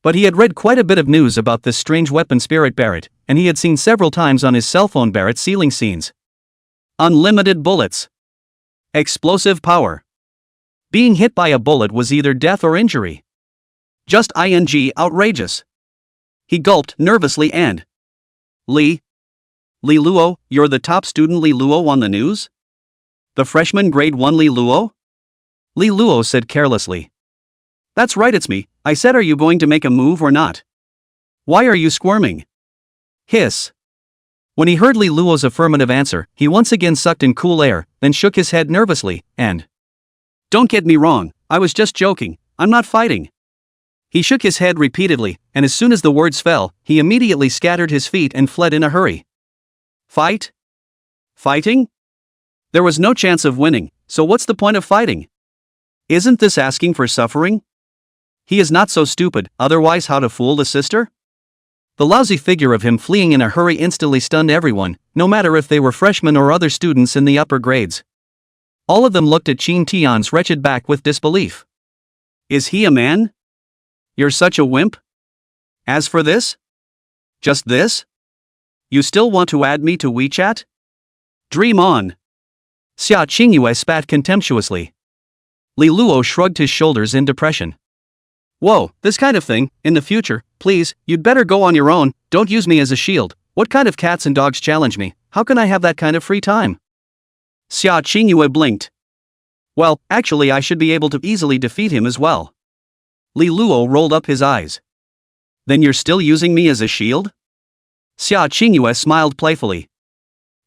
But he had read quite a bit of news about this strange weapon spirit Barrett, and he had seen several times on his cell phone Barrett sealing scenes. Unlimited bullets. Explosive power. Being hit by a bullet was either death or injury. Just outrageous. He gulped nervously and, Li Luo, you're the top student Li Luo on the news? The freshman grade 1 Li Luo? Li Luo said carelessly. That's right, it's me. I said, are you going to make a move or not? Why are you squirming? Hiss. When he heard Li Luo's affirmative answer, he once again sucked in cool air, then shook his head nervously, and, don't get me wrong, I was just joking, I'm not fighting. He shook his head repeatedly, and as soon as the words fell, he immediately scattered his feet and fled in a hurry. Fight? Fighting? There was no chance of winning, so what's the point of fighting? Isn't this asking for suffering? He is not so stupid, otherwise how to fool the sister? The lousy figure of him fleeing in a hurry instantly stunned everyone, no matter if they were freshmen or other students in the upper grades. All of them looked at Qin Tian's wretched back with disbelief. Is he a man? You're such a wimp? As for this? Just this? You still want to add me to WeChat? Dream on. Xia Qingyue spat contemptuously. Li Luo shrugged his shoulders in depression. Whoa, this kind of thing, in the future, please, you'd better go on your own, don't use me as a shield. What kind of cats and dogs challenge me? How can I have that kind of free time? Xia Qingyue blinked. Well, actually I should be able to easily defeat him as well. Li Luo rolled up his eyes. Then you're still using me as a shield? Xia Qingyue smiled playfully.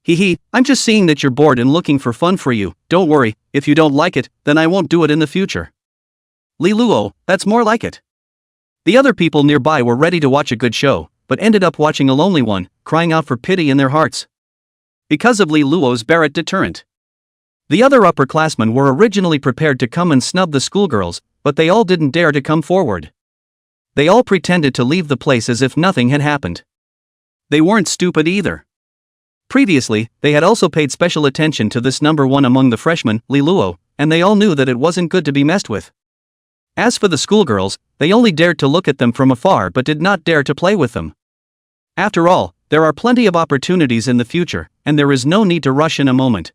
Hee, I'm just seeing that you're bored and looking for fun for you, don't worry, if you don't like it, then I won't do it in the future. Li Luo, that's more like it. The other people nearby were ready to watch a good show, but ended up watching a lonely one, crying out for pity in their hearts. Because of Li Luo's Barrett deterrent. The other upperclassmen were originally prepared to come and snub the schoolgirls, but they all didn't dare to come forward. They all pretended to leave the place as if nothing had happened. They weren't stupid either. Previously, they had also paid special attention to this number one among the freshmen, Li Luo, and they all knew that it wasn't good to be messed with. As for the schoolgirls, they only dared to look at them from afar but did not dare to play with them. After all, there are plenty of opportunities in the future, and there is no need to rush in a moment.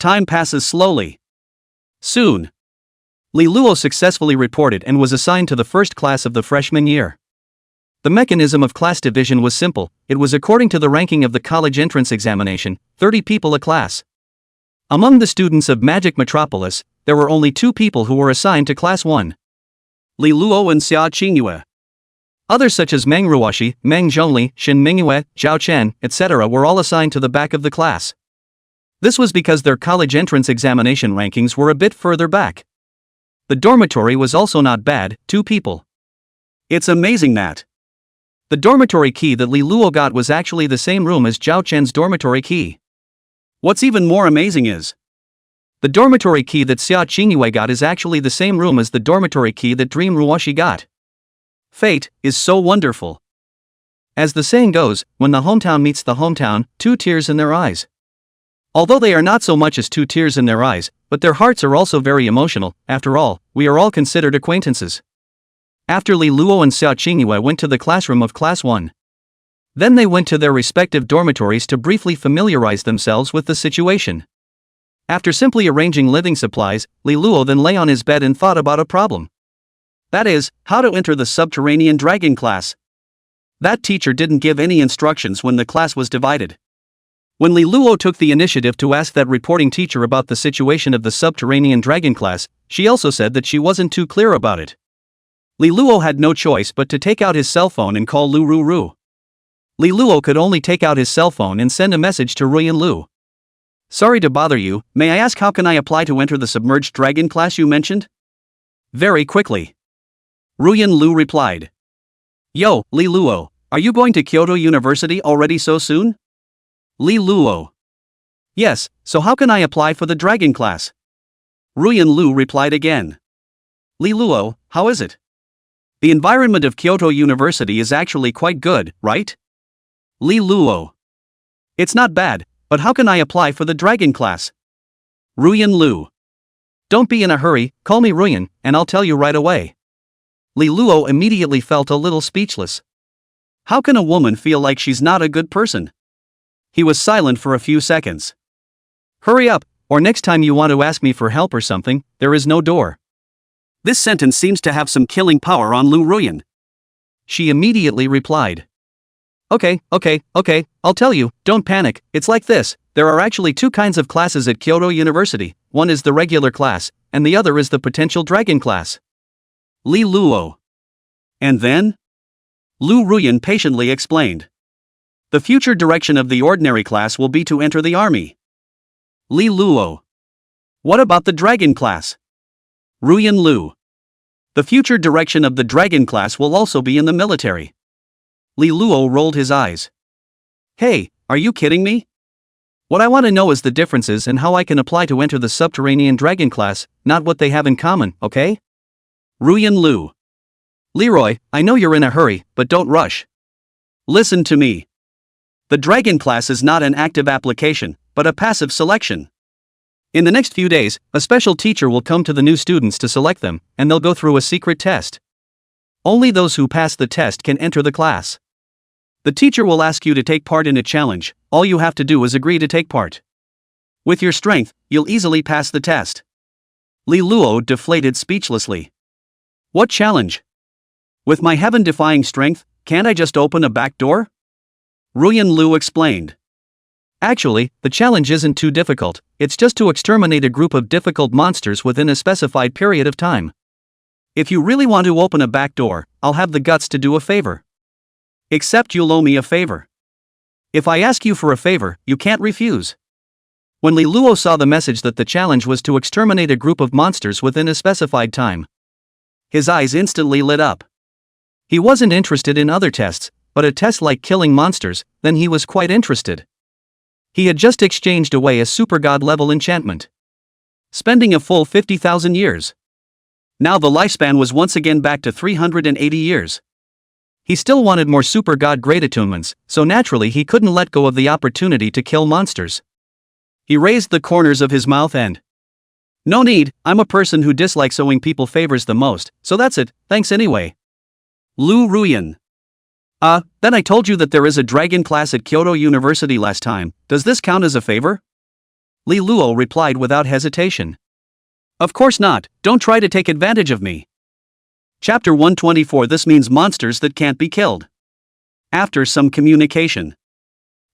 Time passes slowly. Soon, Li Luo successfully reported and was assigned to the first class of the freshman year. The mechanism of class division was simple, it was according to the ranking of the college entrance examination, 30 people a class. Among the students of Magic Metropolis, there were only 2 people who were assigned to Class 1. Li Luo and Xia Qingyue. Others such as Meng Ruoxi, Meng Zhongli, Shin Mingyue, Zhao Chen, etc. were all assigned to the back of the class. This was because their college entrance examination rankings were a bit further back. The dormitory was also not bad, 2 people. It's amazing that the dormitory key that Li Luo got was actually the same room as Zhao Chen's dormitory key. What's even more amazing is the dormitory key that Xia Qingyue got is actually the same room as the dormitory key that Dream Ruoxi got. Fate is so wonderful. As the saying goes, when the hometown meets the hometown, 2 tears in their eyes. Although they are not so much as 2 tears in their eyes, but their hearts are also very emotional. After all, we are all considered acquaintances. After Li Luo and Xia Qingyue went to the classroom of Class 1. Then they went to their respective dormitories to briefly familiarize themselves with the situation. After simply arranging living supplies, Li Luo then lay on his bed and thought about a problem. That is, how to enter the subterranean dragon class. That teacher didn't give any instructions when the class was divided. When Li Luo took the initiative to ask that reporting teacher about the situation of the subterranean dragon class, she also said that she wasn't too clear about it. Li Luo had no choice but to take out his cell phone and call Lu Ru Ru. Li Luo could only take out his cell phone and send a message to Ruyan Lu. Sorry to bother you, may I ask how can I apply to enter the submerged dragon class you mentioned? Very quickly. Ruyan Lu replied. Yo, Li Luo, are you going to Kyoto University already so soon? Li Luo. Yes, so how can I apply for the dragon class? Ruyan Lu replied again. Li Luo, how is it? The environment of Kyoto University is actually quite good, right? Li Luo. It's not bad, but how can I apply for the dragon class? Ruyan Lu. Don't be in a hurry, call me Ruyan, and I'll tell you right away. Li Luo immediately felt a little speechless. How can a woman feel like she's not a good person? He was silent for a few seconds. Hurry up, or next time you want to ask me for help or something, there is no door. This sentence seems to have some killing power on Lu Ruyan. She immediately replied. Okay, I'll tell you, don't panic, it's like this, there are actually two kinds of classes at Kyoto University, one is the regular class, and the other is the potential dragon class. Li Luo. And then? Lu Ruyan patiently explained. The future direction of the ordinary class will be to enter the army. Li Luo. What about the dragon class? Ruyan Lu. The future direction of the dragon class will also be in the military. Li Luo rolled his eyes. Hey, are you kidding me? What I want to know is the differences and how I can apply to enter the subterranean dragon class, not what they have in common, okay? Ruyan Lu. Leroy, I know you're in a hurry, but don't rush. Listen to me. The dragon class is not an active application, but a passive selection. In the next few days, a special teacher will come to the new students to select them, and they'll go through a secret test. Only those who pass the test can enter the class. The teacher will ask you to take part in a challenge, all you have to do is agree to take part. With your strength, you'll easily pass the test. Li Luo deflated speechlessly. What challenge? With my heaven-defying strength, can't I just open a back door? Ruyan Lu explained. Actually, the challenge isn't too difficult, it's just to exterminate a group of difficult monsters within a specified period of time. If you really want to open a back door, I'll have the guts to do a favor. Except you'll owe me a favor. If I ask you for a favor, you can't refuse. When Li Luo saw the message that the challenge was to exterminate a group of monsters within a specified time, his eyes instantly lit up. He wasn't interested in other tests, but a test like killing monsters, then he was quite interested. He had just exchanged away a super god level enchantment, spending a full 50,000 years. Now the lifespan was once again back to 380 years. He still wanted more super god grade attunements, so naturally he couldn't let go of the opportunity to kill monsters. He raised the corners of his mouth and, no need, I'm a person who dislikes owing people favors the most, so that's it, thanks anyway. Lu Ruyan. Then I told you that there is a dragon class at Kyoto University last time, does this count as a favor? Li Luo replied without hesitation. Of course not, don't try to take advantage of me. Chapter 124. This means monsters that can't be killed. After some communication,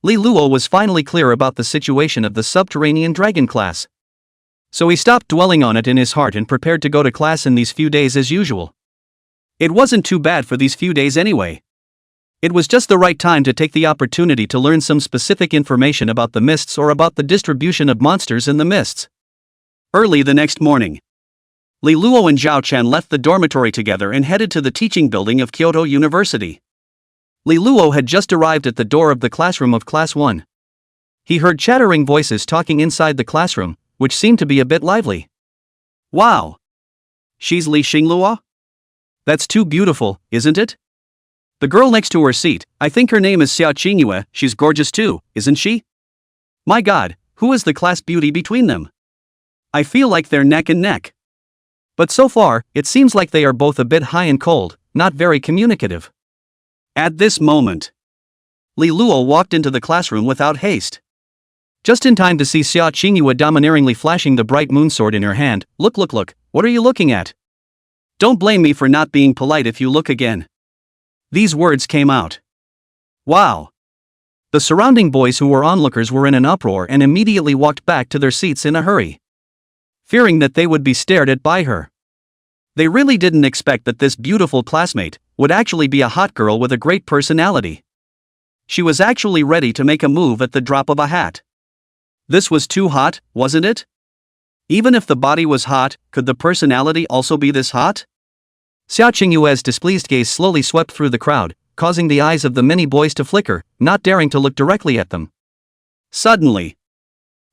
Li Luo was finally clear about the situation of the subterranean dragon class. So he stopped dwelling on it in his heart and prepared to go to class in these few days as usual. It wasn't too bad for these few days anyway. It was just the right time to take the opportunity to learn some specific information about the mists or about the distribution of monsters in the mists. Early the next morning, Li Luo and Zhao Chen left the dormitory together and headed to the teaching building of Kyoto University. Li Luo had just arrived at the door of the classroom of Class 1. He heard chattering voices talking inside the classroom, which seemed to be a bit lively. Wow! She's Li Xinglua? That's too beautiful, isn't it? The girl next to her seat, I think her name is Xiao Qingyue, she's gorgeous too, isn't she? My god, who is the class beauty between them? I feel like they're neck and neck. But so far, it seems like they are both a bit high and cold, not very communicative. At this moment, Li Luo walked into the classroom without haste. Just in time to see Xiao Qingyue domineeringly flashing the bright moon sword in her hand. Look, what are you looking at? Don't blame me for not being polite if you look again. These words came out Wow. The surrounding boys who were onlookers were in an uproar and immediately walked back to their seats in a hurry, fearing that they would be stared at by her. They really didn't expect that this beautiful classmate would actually be a hot girl with a great personality. She was actually ready to make a move at the drop of a hat. This was too hot, wasn't it? Even if the body was hot, could the personality also be this hot? Xia Qingyue's displeased gaze slowly swept through the crowd, causing the eyes of the many boys to flicker, not daring to look directly at them. Suddenly,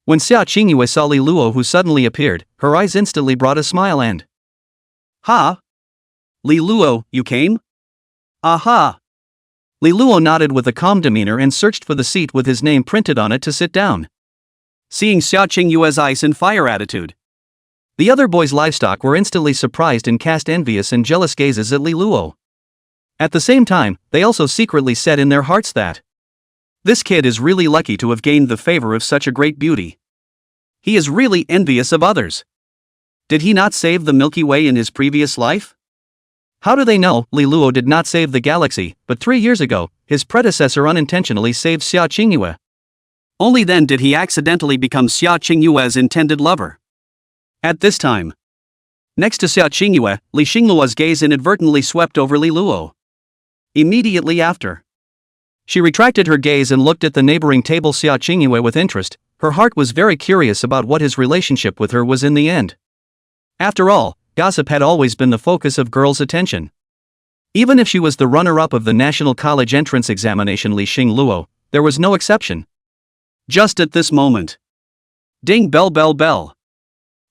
when Xia Qingyue saw Li Luo, who suddenly appeared, her eyes instantly brought a smile and, "Ha? Li Luo, you came? Aha!" Li Luo nodded with a calm demeanor and searched for the seat with his name printed on it to sit down. Seeing Xia Qingyue's ice and fire attitude, the other boys' livestock were instantly surprised and cast envious and jealous gazes at Li Luo. At the same time, they also secretly said in their hearts that this kid is really lucky to have gained the favor of such a great beauty. He is really envious of others. Did he not save the Milky Way in his previous life? How do they know? Li Luo did not save the galaxy, but 3 years ago, his predecessor unintentionally saved Xia Qingyue. Only then did he accidentally become Xia Qingyue's intended lover. At this time, next to Xia Qingyue, Li Xingluo's gaze inadvertently swept over Li Luo. Immediately after, she retracted her gaze and looked at the neighboring table Xia Qingyue with interest. Her heart was very curious about what his relationship with her was in the end. After all, gossip had always been the focus of girls' attention. Even if she was the runner-up of the National College entrance examination, Li Xingluo, there was no exception. Just at this moment, ding, bell, bell, bell.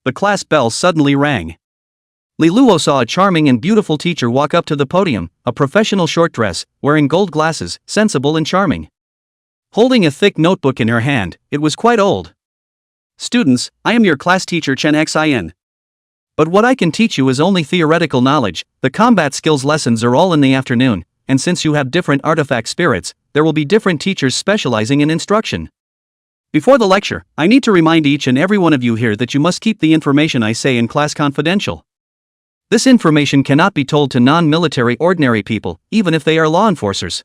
The class bell suddenly rang. Li Luo saw a charming and beautiful teacher walk up to the podium, a professional short dress, wearing gold glasses, sensible and charming. Holding a thick notebook in her hand, it was quite old. "Students, I am your class teacher Chen Xin. But what I can teach you is only theoretical knowledge. The combat skills lessons are all in the afternoon, and since you have different artifact spirits, there will be different teachers specializing in instruction. Before the lecture, I need to remind each and every one of you here that you must keep the information I say in class confidential. This information cannot be told to non-military ordinary people, even if they are law enforcers,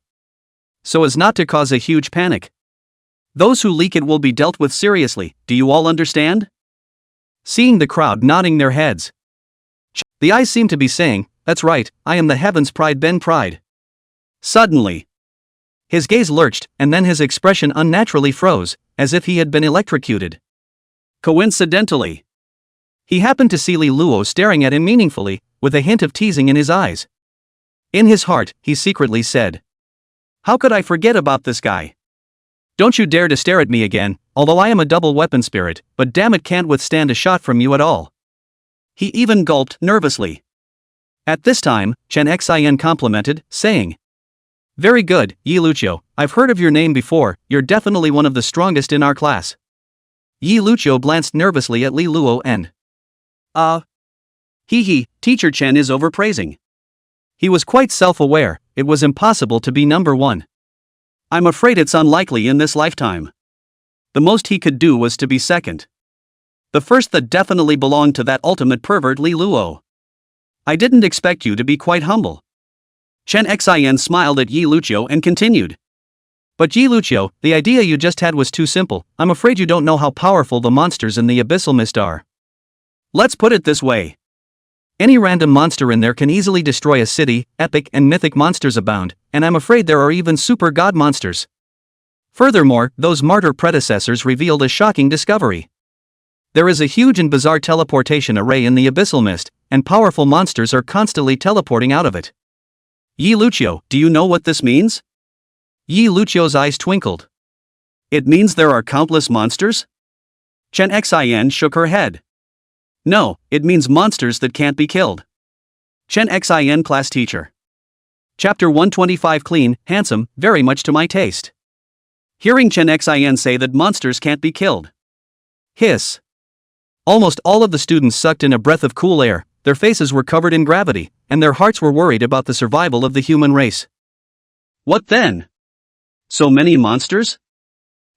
so as not to cause a huge panic. Those who leak it will be dealt with seriously. Do you all understand?" Seeing the crowd nodding their heads, the eyes seemed to be saying, "That's right, I am the heavens pride Ben Pride." Suddenly, his gaze lurched, and then his expression unnaturally froze, as if he had been electrocuted. Coincidentally, he happened to see Li Luo staring at him meaningfully, with a hint of teasing in his eyes. In his heart, he secretly said, "How could I forget about this guy? Don't you dare to stare at me again, although I am a double weapon spirit, but damn it can't withstand a shot from you at all." He even gulped nervously. At this time, Chen Xin complimented, saying, "Very good, Yi Lucio, I've heard of your name before, you're definitely one of the strongest in our class." Yi Lucio glanced nervously at Li Luo and, Teacher Chen is overpraising. He was quite self-aware, it was impossible to be number one. I'm afraid it's unlikely in this lifetime. The most he could do was to be second. The first that definitely belonged to that ultimate pervert Li Luo. I didn't expect you to be quite humble. Chen Xin smiled at Yi Lucio and continued. But Yi Lucio, the idea you just had was too simple. I'm afraid you don't know how powerful the monsters in the abyssal mist are. Let's put it this way. Any random monster in there can easily destroy a city. Epic and mythic monsters abound, and I'm afraid there are even super god monsters. Furthermore, those martyr predecessors revealed a shocking discovery. There is a huge and bizarre teleportation array in the abyssal mist, and powerful monsters are constantly teleporting out of it. Yi Lucio, do you know what this means? Yi Lucio's eyes twinkled. It means there are countless monsters? Chen Xin shook her head. No, it means monsters that can't be killed. Chen Xin class teacher. Chapter 125 Clean, handsome, very much to my taste. Hearing Chen Xin say that monsters can't be killed. Hiss. Almost all of the students sucked in a breath of cool air, their faces were covered in gravity, and their hearts were worried about the survival of the human race. What then? So many monsters?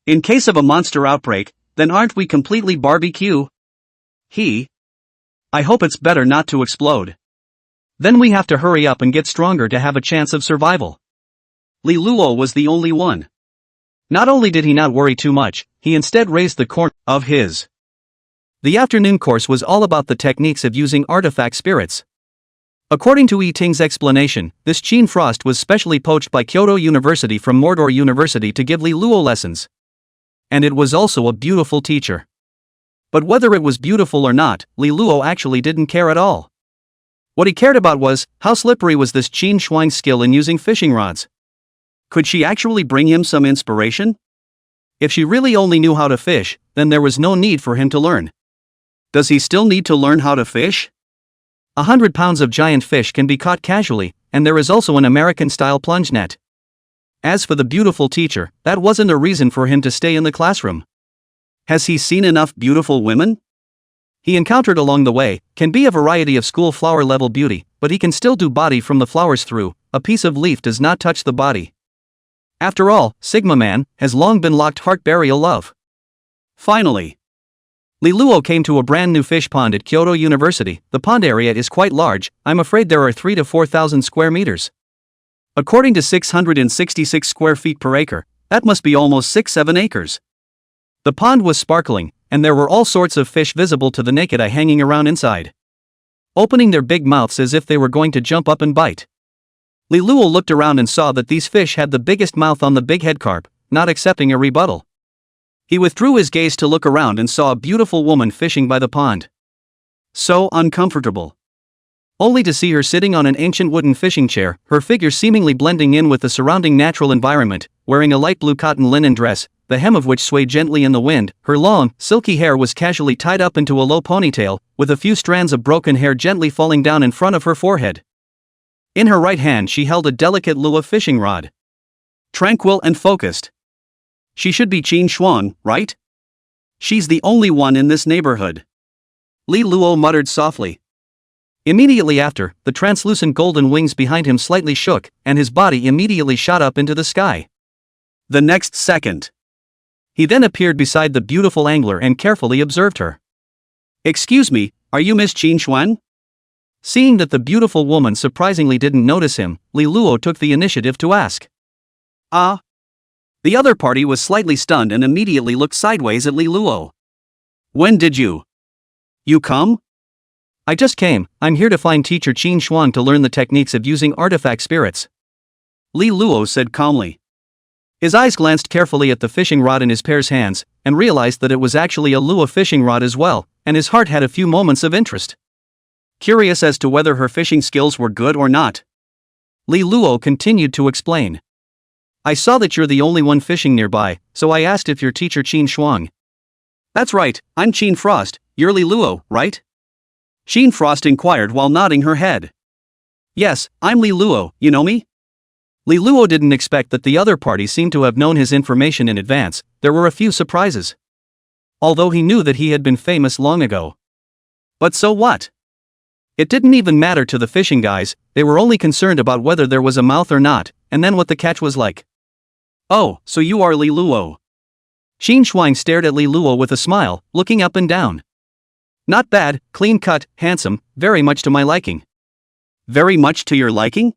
In case of a monster outbreak, then aren't we completely barbecue? I hope it's better not to explode. Then we have to hurry up and get stronger to have a chance of survival. Li Luo was the only one. Not only did he not worry too much, he instead raised the corner of his. The afternoon course was all about the techniques of using artifact spirits. According to Yi Ting's explanation, this Qin Frost was specially poached by Kyoto University from Mordor University to give Li Luo lessons. And it was also a beautiful teacher. But whether it was beautiful or not, Li Luo actually didn't care at all. What he cared about was, how slippery was this Qin Shuang's skill in using fishing rods? Could she actually bring him some inspiration? If she really only knew how to fish, then there was no need for him to learn. Does he still need to learn how to fish? 100 pounds of giant fish can be caught casually, and there is also an American-style plunge net. As for the beautiful teacher, that wasn't a reason for him to stay in the classroom. Has he seen enough beautiful women? He encountered along the way can be a variety of school flower level beauty, but he can still do body from the flowers through. A piece of leaf does not touch the body. After all, Sigma Man has long been locked heart burial love. Finally, Li Luo came to a brand new fish pond at Kyoto University. The pond area is quite large. I'm afraid there are 3,000 to 4,000 square meters. According to 666 square feet per acre, that must be almost 6-7 acres. The pond was sparkling, and there were all sorts of fish visible to the naked eye hanging around inside, opening their big mouths as if they were going to jump up and bite. Li Luo looked around and saw that these fish had the biggest mouth on the big head carp, not accepting a rebuttal. He withdrew his gaze to look around and saw a beautiful woman fishing by the pond. So uncomfortable. Only to see her sitting on an ancient wooden fishing chair, her figure seemingly blending in with the surrounding natural environment, wearing a light blue cotton linen dress, the hem of which swayed gently in the wind. Her long, silky hair was casually tied up into a low ponytail, with a few strands of broken hair gently falling down in front of her forehead. In her right hand she held a delicate lua fishing rod. Tranquil and focused. She should be Qin Shuang, right? She's the only one in this neighborhood. Li Luo muttered softly. Immediately after, the translucent golden wings behind him slightly shook, and his body immediately shot up into the sky. The next second, he then appeared beside the beautiful angler and carefully observed her. Excuse me, are you Miss Qin Shuang? Seeing that the beautiful woman surprisingly didn't notice him, Li Luo took the initiative to ask. Ah. The other party was slightly stunned and immediately looked sideways at Li Luo. When did you come? I just came. I'm here to find teacher Qin Shuang to learn the techniques of using artifact spirits. Li Luo said calmly. His eyes glanced carefully at the fishing rod in his pair's hands, and realized that it was actually a lua fishing rod as well, and his heart had a few moments of interest. Curious as to whether her fishing skills were good or not, Li Luo continued to explain. I saw that you're the only one fishing nearby, so I asked if you're teacher Qin Shuang. That's right, I'm Qin Frost, you're Li Luo, right? Qin Frost inquired while nodding her head. Yes, I'm Li Luo, you know me? Li Luo didn't expect that the other party seemed to have known his information in advance. There were a few surprises. Although he knew that he had been famous long ago. But so what? It didn't even matter to the fishing guys, they were only concerned about whether there was a mouth or not, and then what the catch was like. Oh, so you are Li Luo. Qin Shuang stared at Li Luo with a smile, looking up and down. Not bad, clean cut, handsome, very much to my liking. Very much to your liking?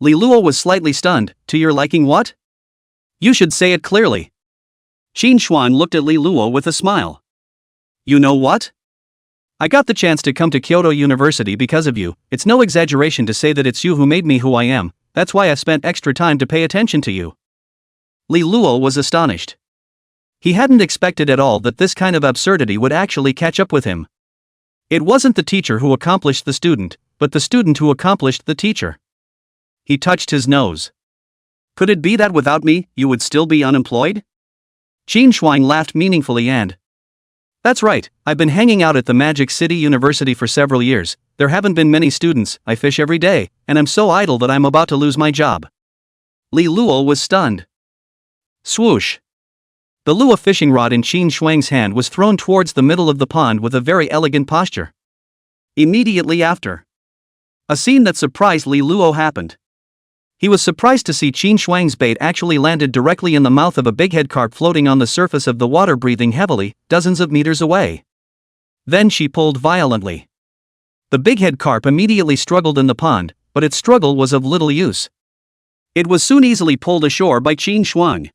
Li Luo was slightly stunned. To your liking what? You should say it clearly. Qin Shuang looked at Li Luo with a smile. You know what? I got the chance to come to Kyoto University because of you. It's no exaggeration to say that it's you who made me who I am. That's why I spent extra time to pay attention to you. Li Luo was astonished. He hadn't expected at all that this kind of absurdity would actually catch up with him. It wasn't the teacher who accomplished the student, but the student who accomplished the teacher. He touched his nose. Could it be that without me, you would still be unemployed? Qin Shuang laughed meaningfully and. That's right, I've been hanging out at the Magic City University for several years. There haven't been many students, I fish every day, and I'm so idle that I'm about to lose my job. Li Luo was stunned. Swoosh. The lua fishing rod in Qin Shuang's hand was thrown towards the middle of the pond with a very elegant posture. Immediately after, a scene that surprised Li Luo happened. He was surprised to see Qin Shuang's bait actually landed directly in the mouth of a bighead carp floating on the surface of the water, breathing heavily, dozens of meters away. Then she pulled violently. The bighead carp immediately struggled in the pond, but its struggle was of little use. It was soon easily pulled ashore by Qin Shuang.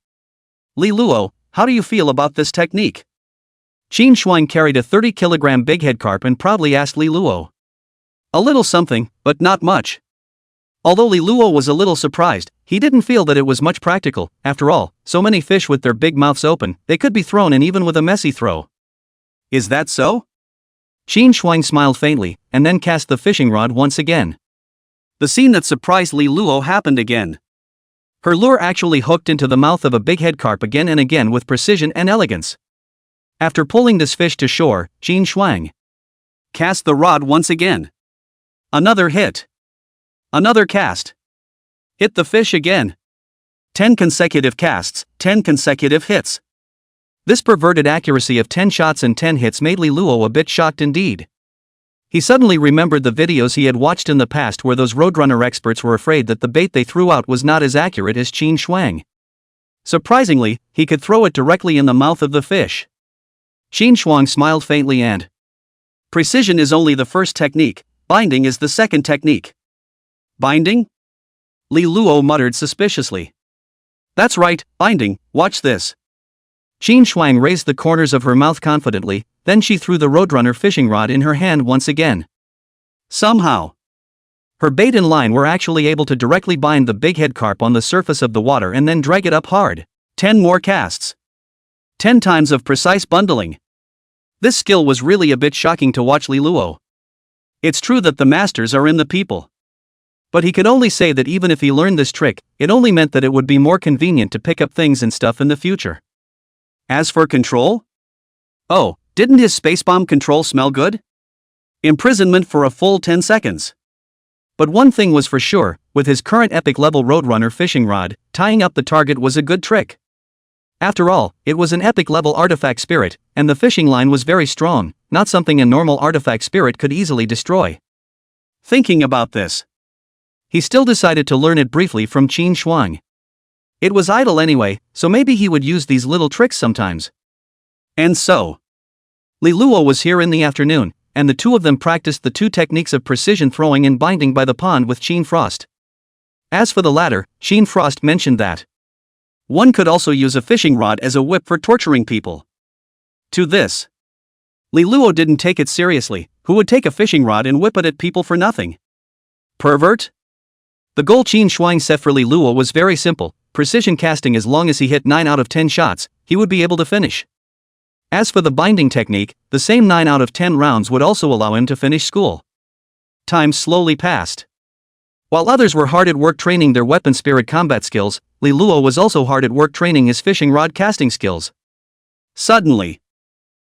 Li Luo, how do you feel about this technique? Qin Shuang carried a 30-kilogram bighead carp and proudly asked Li Luo. A little something, but not much. Although Li Luo was a little surprised, he didn't feel that it was much practical. After all, so many fish with their big mouths open, they could be thrown in even with a messy throw. Is that so? Qin Shuang smiled faintly, and then cast the fishing rod once again. The scene that surprised Li Luo happened again. Her lure actually hooked into the mouth of a bighead carp again and again with precision and elegance. After pulling this fish to shore, Qin Shuang cast the rod once again. Another hit. Another cast. Hit the fish again. 10 consecutive casts, 10 consecutive hits. This perverted accuracy of 10 shots and 10 hits made Li Luo a bit shocked indeed. He suddenly remembered the videos he had watched in the past where those roadrunner experts were afraid that the bait they threw out was not as accurate as Qin Shuang. Surprisingly, he could throw it directly in the mouth of the fish. Qin Shuang smiled faintly and, precision is only the first technique, binding is the second technique. Binding? Li Luo muttered suspiciously. That's right, binding, watch this. Qin Shuang raised the corners of her mouth confidently, then she threw the roadrunner fishing rod in her hand once again. Somehow, her bait and line were actually able to directly bind the bighead carp on the surface of the water and then drag it up hard. 10 more casts. 10 times of precise bundling. This skill was really a bit shocking to watch Li Luo. It's true that the masters are in the people. But he could only say that even if he learned this trick, it only meant that it would be more convenient to pick up things and stuff in the future. As for control? Oh, didn't his space bomb control smell good? Imprisonment for a full 10 seconds. But one thing was for sure, with his current epic level roadrunner fishing rod, tying up the target was a good trick. After all, it was an epic level artifact spirit, and the fishing line was very strong, not something a normal artifact spirit could easily destroy. Thinking about this, he still decided to learn it briefly from Qin Shuang. It was idle anyway, so maybe he would use these little tricks sometimes. And so, Li Luo was here in the afternoon, and the two of them practiced the two techniques of precision throwing and binding by the pond with Qin Frost. As for the latter, Qin Frost mentioned that one could also use a fishing rod as a whip for torturing people. To this, Li Luo didn't take it seriously. Who would take a fishing rod and whip it at people for nothing? Pervert? The goal Qin Shuang set for Li Luo was very simple: precision casting. As long as he hit 9 out of 10 shots, he would be able to finish. As for the binding technique, the same 9 out of 10 rounds would also allow him to finish school. Time slowly passed. While others were hard at work training their weapon spirit combat skills, Li Luo was also hard at work training his fishing rod casting skills. Suddenly,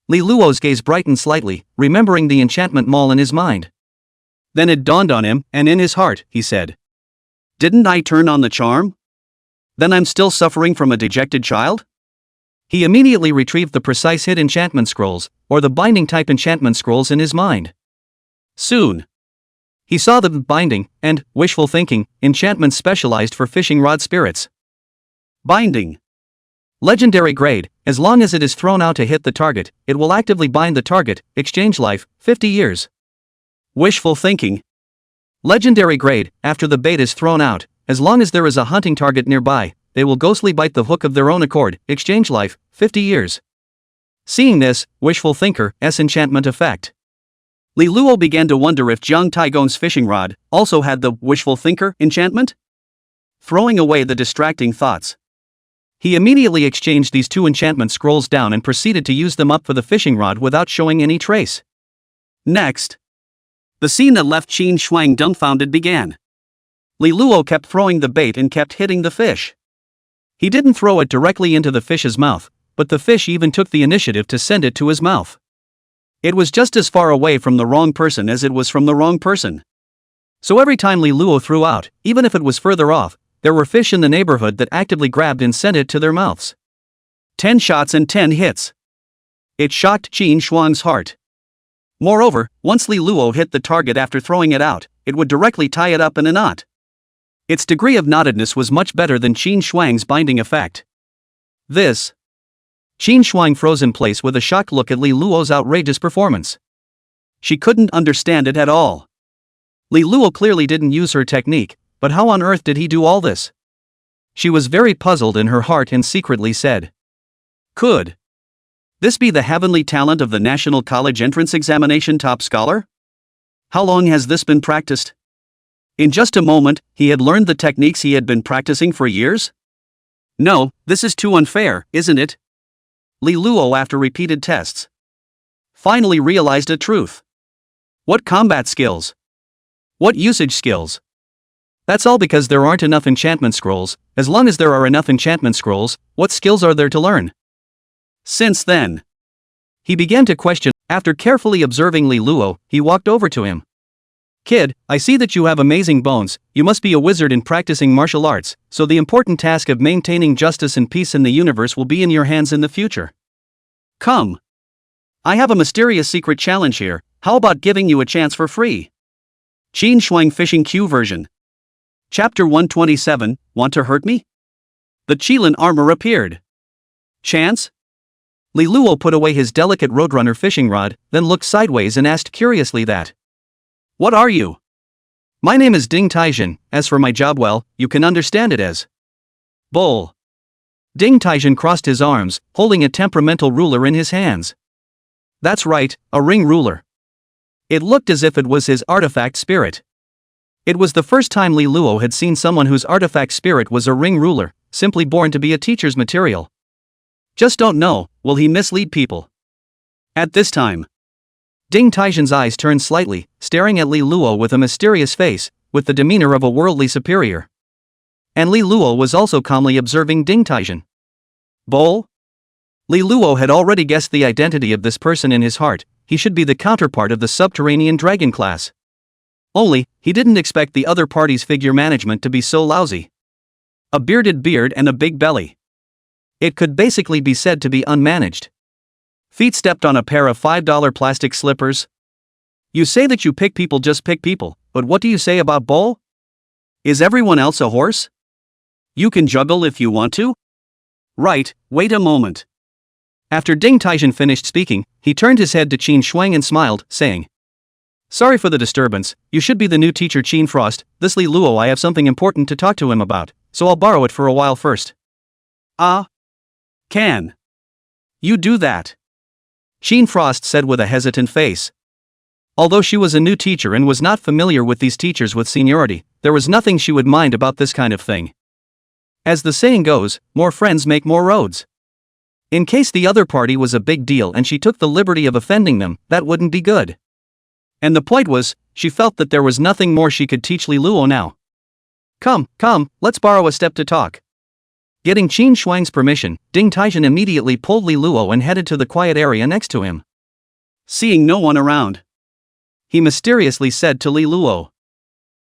Li Luo's gaze brightened slightly, remembering the enchantment mall in his mind. Then it dawned on him, and in his heart, he said, "Didn't I turn on the charm? Then I'm still suffering from a dejected child?" He immediately retrieved the precise hit enchantment scrolls, or the binding type enchantment scrolls, in his mind. Soon, he saw the binding and wishful thinking enchantments specialized for fishing rod spirits. Binding. Legendary grade. As long as it is thrown out to hit the target, it will actively bind the target. Exchange life, 50 years. Wishful thinking. Legendary grade. After the bait is thrown out, as long as there is a hunting target nearby, they will ghostly bite the hook of their own accord. Exchange life, 50 years. Seeing this, wishful thinker's enchantment effect, Li Luo began to wonder if Jiang Taigong's fishing rod also had the wishful thinker enchantment? Throwing away the distracting thoughts, he immediately exchanged these two enchantment scrolls down and proceeded to use them up for the fishing rod without showing any trace. Next, the scene that left Qin Shuang dumbfounded began. Li Luo kept throwing the bait and kept hitting the fish. He didn't throw it directly into the fish's mouth, but the fish even took the initiative to send it to his mouth. It was just as far away from the wrong person as it was from the wrong person. So every time Li Luo threw out, even if it was further off, there were fish in the neighborhood that actively grabbed and sent it to their mouths. 10 shots and 10 hits. It shocked Qin Shuang's heart. Moreover, once Li Luo hit the target after throwing it out, it would directly tie it up in a knot. Its degree of knottedness was much better than Qin Shuang's binding effect. This. Qin Shuang froze in place with a shocked look at Li Luo's outrageous performance. She couldn't understand it at all. Li Luo clearly didn't use her technique, but how on earth did he do all this? She was very puzzled in her heart and secretly said, Could this be the heavenly talent of the National College Entrance Examination top scholar? How long has this been practiced? In just a moment, he had learned the techniques he had been practicing for years? No, this is too unfair, isn't it? Li Luo, after repeated tests, finally realized a truth. What combat skills? What usage skills? That's all because there aren't enough enchantment scrolls. As long as there are enough enchantment scrolls, what skills are there to learn? Since then, he began to question. After carefully observing Li Luo, he walked over to him. Kid, I see that you have amazing bones. You must be a wizard in practicing martial arts, so the important task of maintaining justice and peace in the universe will be in your hands in the future. Come. I have a mysterious secret challenge here. How about giving you a chance for free? Qin Shuang Fishing Q version. Chapter 127, Want to hurt me? The Qilin armor appeared. Chance? Li Luo put away his delicate roadrunner fishing rod, then looked sideways and asked curiously that. What are you? My name is Ding Taijin. As for my job, well, you can understand it as bull. Ding Taijin crossed his arms, holding a temperamental ruler in his hands. That's right, a ring ruler. It looked as if it was his artifact spirit. It was the first time Li Luo had seen someone whose artifact spirit was a ring ruler, simply born to be a teacher's material. Just don't know, will he mislead people? At this time, Ding Taijin's eyes turned slightly, staring at Li Luo with a mysterious face, with the demeanor of a worldly superior. And Li Luo was also calmly observing Ding Taijin. Bull? Li Luo had already guessed the identity of this person in his heart. He should be the counterpart of the subterranean dragon class. Only, he didn't expect the other party's figure management to be so lousy. A bearded beard and a big belly. It could basically be said to be unmanaged. Feet stepped on a pair of $5 plastic slippers. You say that you pick people, just pick people, but what do you say about bull? Is everyone else a horse? You can juggle if you want to? Right, wait a moment. After Ding Taijin finished speaking, he turned his head to Qin Shuang and smiled, saying, Sorry for the disturbance, you should be the new teacher Qin Frost. This Li Luo, I have something important to talk to him about, so I'll borrow it for a while first. Can you do that? Qin Frost said with a hesitant face. Although she was a new teacher and was not familiar with these teachers with seniority, there was nothing she would mind about this kind of thing. As the saying goes, more friends make more roads. In case the other party was a big deal and she took the liberty of offending them, that wouldn't be good. And the point was, she felt that there was nothing more she could teach Li Luo now. Come, let's borrow a step to talk. Getting Qin Shuang's permission, Ding Taijin immediately pulled Li Luo and headed to the quiet area next to him. Seeing no one around, he mysteriously said to Li Luo.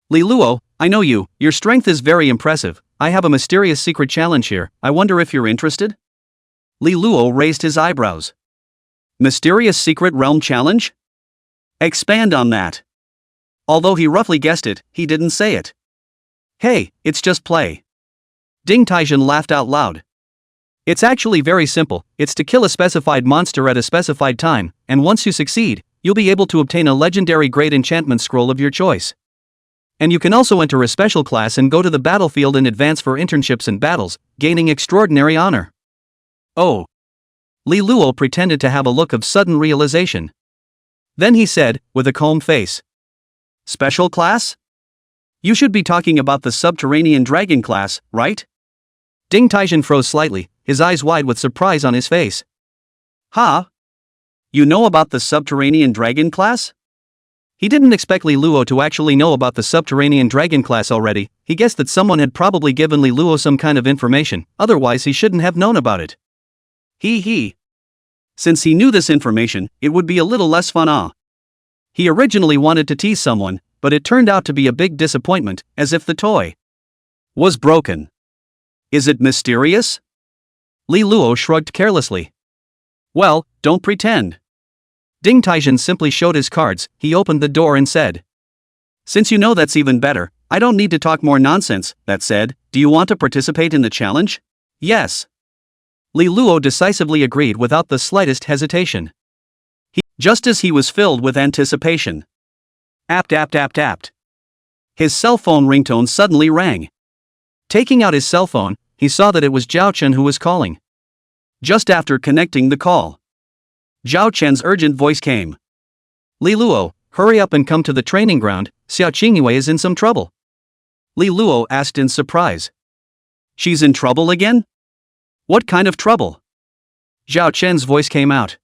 Li Luo, I know you, your strength is very impressive. I have a mysterious secret challenge here, I wonder if you're interested? Li Luo raised his eyebrows. Mysterious secret realm challenge? Expand on that. Although he roughly guessed it, he didn't say it. Hey, it's just play. Ding Taijin laughed out loud. It's actually very simple, it's to kill a specified monster at a specified time, and once you succeed, you'll be able to obtain a legendary great enchantment scroll of your choice. And you can also enter a special class and go to the battlefield in advance for internships and battles, gaining extraordinary honor. Oh. Li Luo pretended to have a look of sudden realization. Then he said, with a calm face. Special class? You should be talking about the subterranean dragon class, right? Ding Taijin froze slightly, his eyes wide with surprise on his face. Huh? You know about the subterranean dragon class? He didn't expect Li Luo to actually know about the subterranean dragon class already. He guessed that someone had probably given Li Luo some kind of information, otherwise he shouldn't have known about it. Since he knew this information, it would be a little less fun. He originally wanted to tease someone, but it turned out to be a big disappointment, as if the toy was broken. Is it mysterious? Li Luo shrugged carelessly. Well, don't pretend. Ding Taijin simply showed his cards. He opened the door and said, Since you know, that's even better, I don't need to talk more nonsense. That said, do you want to participate in the challenge? Yes. Li Luo decisively agreed without the slightest hesitation. Just as he was filled with anticipation. Apt. His cell phone ringtone suddenly rang. Taking out his cell phone, he saw that it was Zhao Chen who was calling. Just after connecting the call, Zhao Chen's urgent voice came. Li Luo, hurry up and come to the training ground, Xiao Qingyue is in some trouble. Li Luo asked in surprise. She's in trouble again? What kind of trouble? Zhao Chen's voice came out.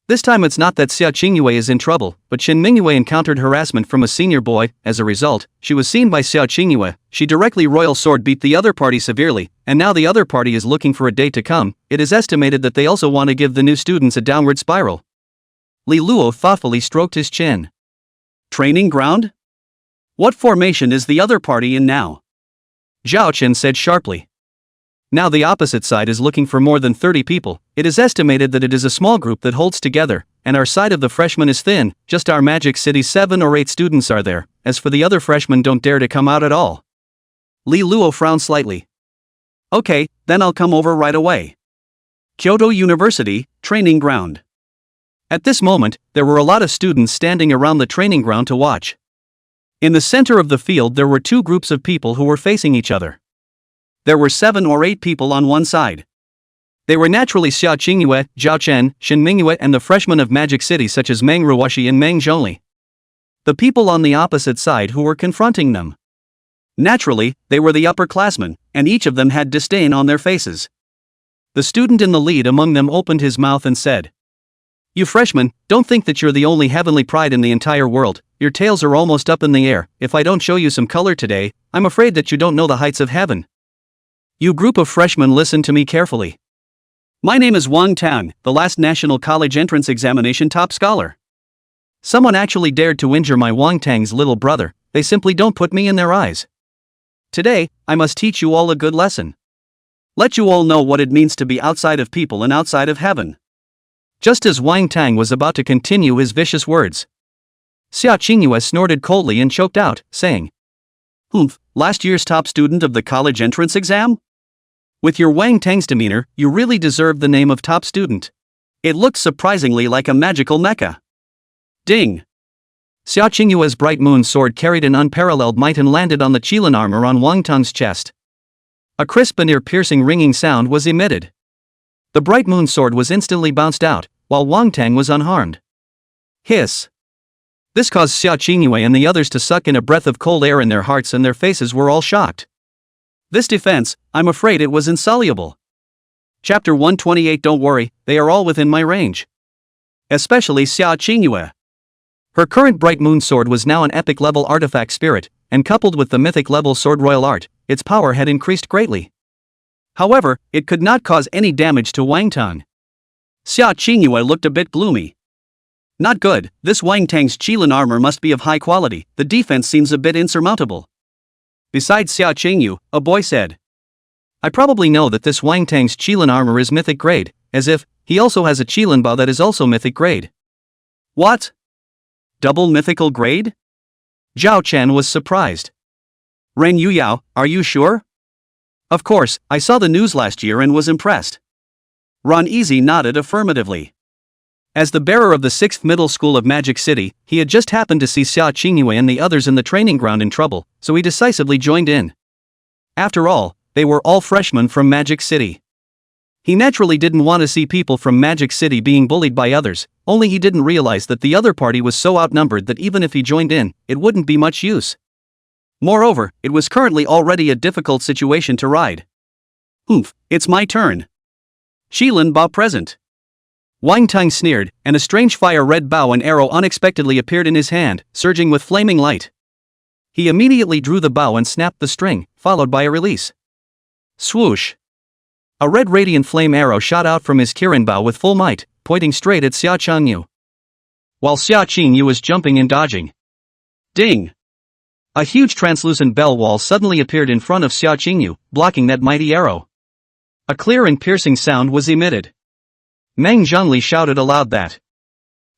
This time it's not that Xiao Qingyue is in trouble, but Shen Mingyue encountered harassment from a senior boy. As a result, she was seen by Xiao Qingyue. She directly royal sword beat the other party severely, and now the other party is looking for a day to come. It is estimated that they also want to give the new students a downward spiral. Li Luo thoughtfully stroked his chin. Training ground? What formation is the other party in now? Zhao Chen said sharply. Now the opposite side is looking for more than 30 people. It is estimated that it is a small group that holds together, and our side of the freshmen is thin. Just our Magic City 7 or 8 students are there. As for the other freshmen, don't dare to come out at all. Li Luo frowned slightly. Okay, then I'll come over right away. Kyoto University, training ground. At this moment, there were a lot of students standing around the training ground to watch. In the center of the field there were two groups of people who were facing each other. There were 7 or 8 people on one side. They were naturally Xiao Qingyue, Zhao Chen, Shen Mingyue and the freshmen of Magic City such as Meng Ruoshi and Meng Zhongli. The people on the opposite side who were confronting them. Naturally, they were the upperclassmen, and each of them had disdain on their faces. The student in the lead among them opened his mouth and said, "You freshmen, don't think that you're the only heavenly pride in the entire world. Your tails are almost up in the air. If I don't show you some color today, I'm afraid that you don't know the heights of heaven." You group of freshmen, listen to me carefully. My name is Wang Tang, the last National College Entrance Examination top scholar. Someone actually dared to injure my Wang Tang's little brother. They simply don't put me in their eyes. Today, I must teach you all a good lesson. Let you all know what it means to be outside of people and outside of heaven. Just as Wang Tang was about to continue his vicious words, Xiao Qingyue snorted coldly and choked out, saying, "Humph, last year's top student of the college entrance exam? With your Wang Tang's demeanor, you really deserve the name of top student. It looks surprisingly like a magical mecha." Ding! Xiao Qingyue's bright moon sword carried an unparalleled might and landed on the Qilin armor on Wang Tang's chest. A crisp and ear-piercing ringing sound was emitted. The bright moon sword was instantly bounced out, while Wang Tang was unharmed. Hiss! This caused Xiao Qingyue and the others to suck in a breath of cold air in their hearts, and their faces were all shocked. This defense, I'm afraid it was insoluble. Chapter 128. Don't worry, they are all within my range. Especially Xiao Qingyue. Her current bright moon sword was now an epic level artifact spirit, and coupled with the mythic level sword royal art, its power had increased greatly. However, it could not cause any damage to Wang Tang. Xiao Qingyue looked a bit gloomy. Not good, this Wang Tang's Qilin armor must be of high quality, the defense seems a bit insurmountable. Besides Xiao Qingyu, a boy said, I probably know that this Wang Tang's Qilin armor is mythic grade, as if he also has a Qilin bow that is also mythic grade. What? Double mythical grade? Zhao Chen was surprised. Ren Yuyao, are you sure? Of course, I saw the news last year and was impressed. Ron Easy nodded affirmatively. As the bearer of the 6th Middle School of Magic City, he had just happened to see Xiao Qingyue and the others in the training ground in trouble, so he decisively joined in. After all, they were all freshmen from Magic City. He naturally didn't want to see people from Magic City being bullied by others, only he didn't realize that the other party was so outnumbered that even if he joined in, it wouldn't be much use. Moreover, it was currently already a difficult situation to ride. Oomph, it's my turn. Qilin bow present. Wang Tang sneered, and a strange fire-red bow and arrow unexpectedly appeared in his hand, surging with flaming light. He immediately drew the bow and snapped the string, followed by a release. Swoosh! A red radiant flame arrow shot out from his Kirin bow with full might, pointing straight at Xiao Qingyu. While Xiao Qingyu was jumping and dodging. Ding! A huge translucent bell wall suddenly appeared in front of Xiao Qingyu, blocking that mighty arrow. A clear and piercing sound was emitted. Meng Zhongli shouted aloud that,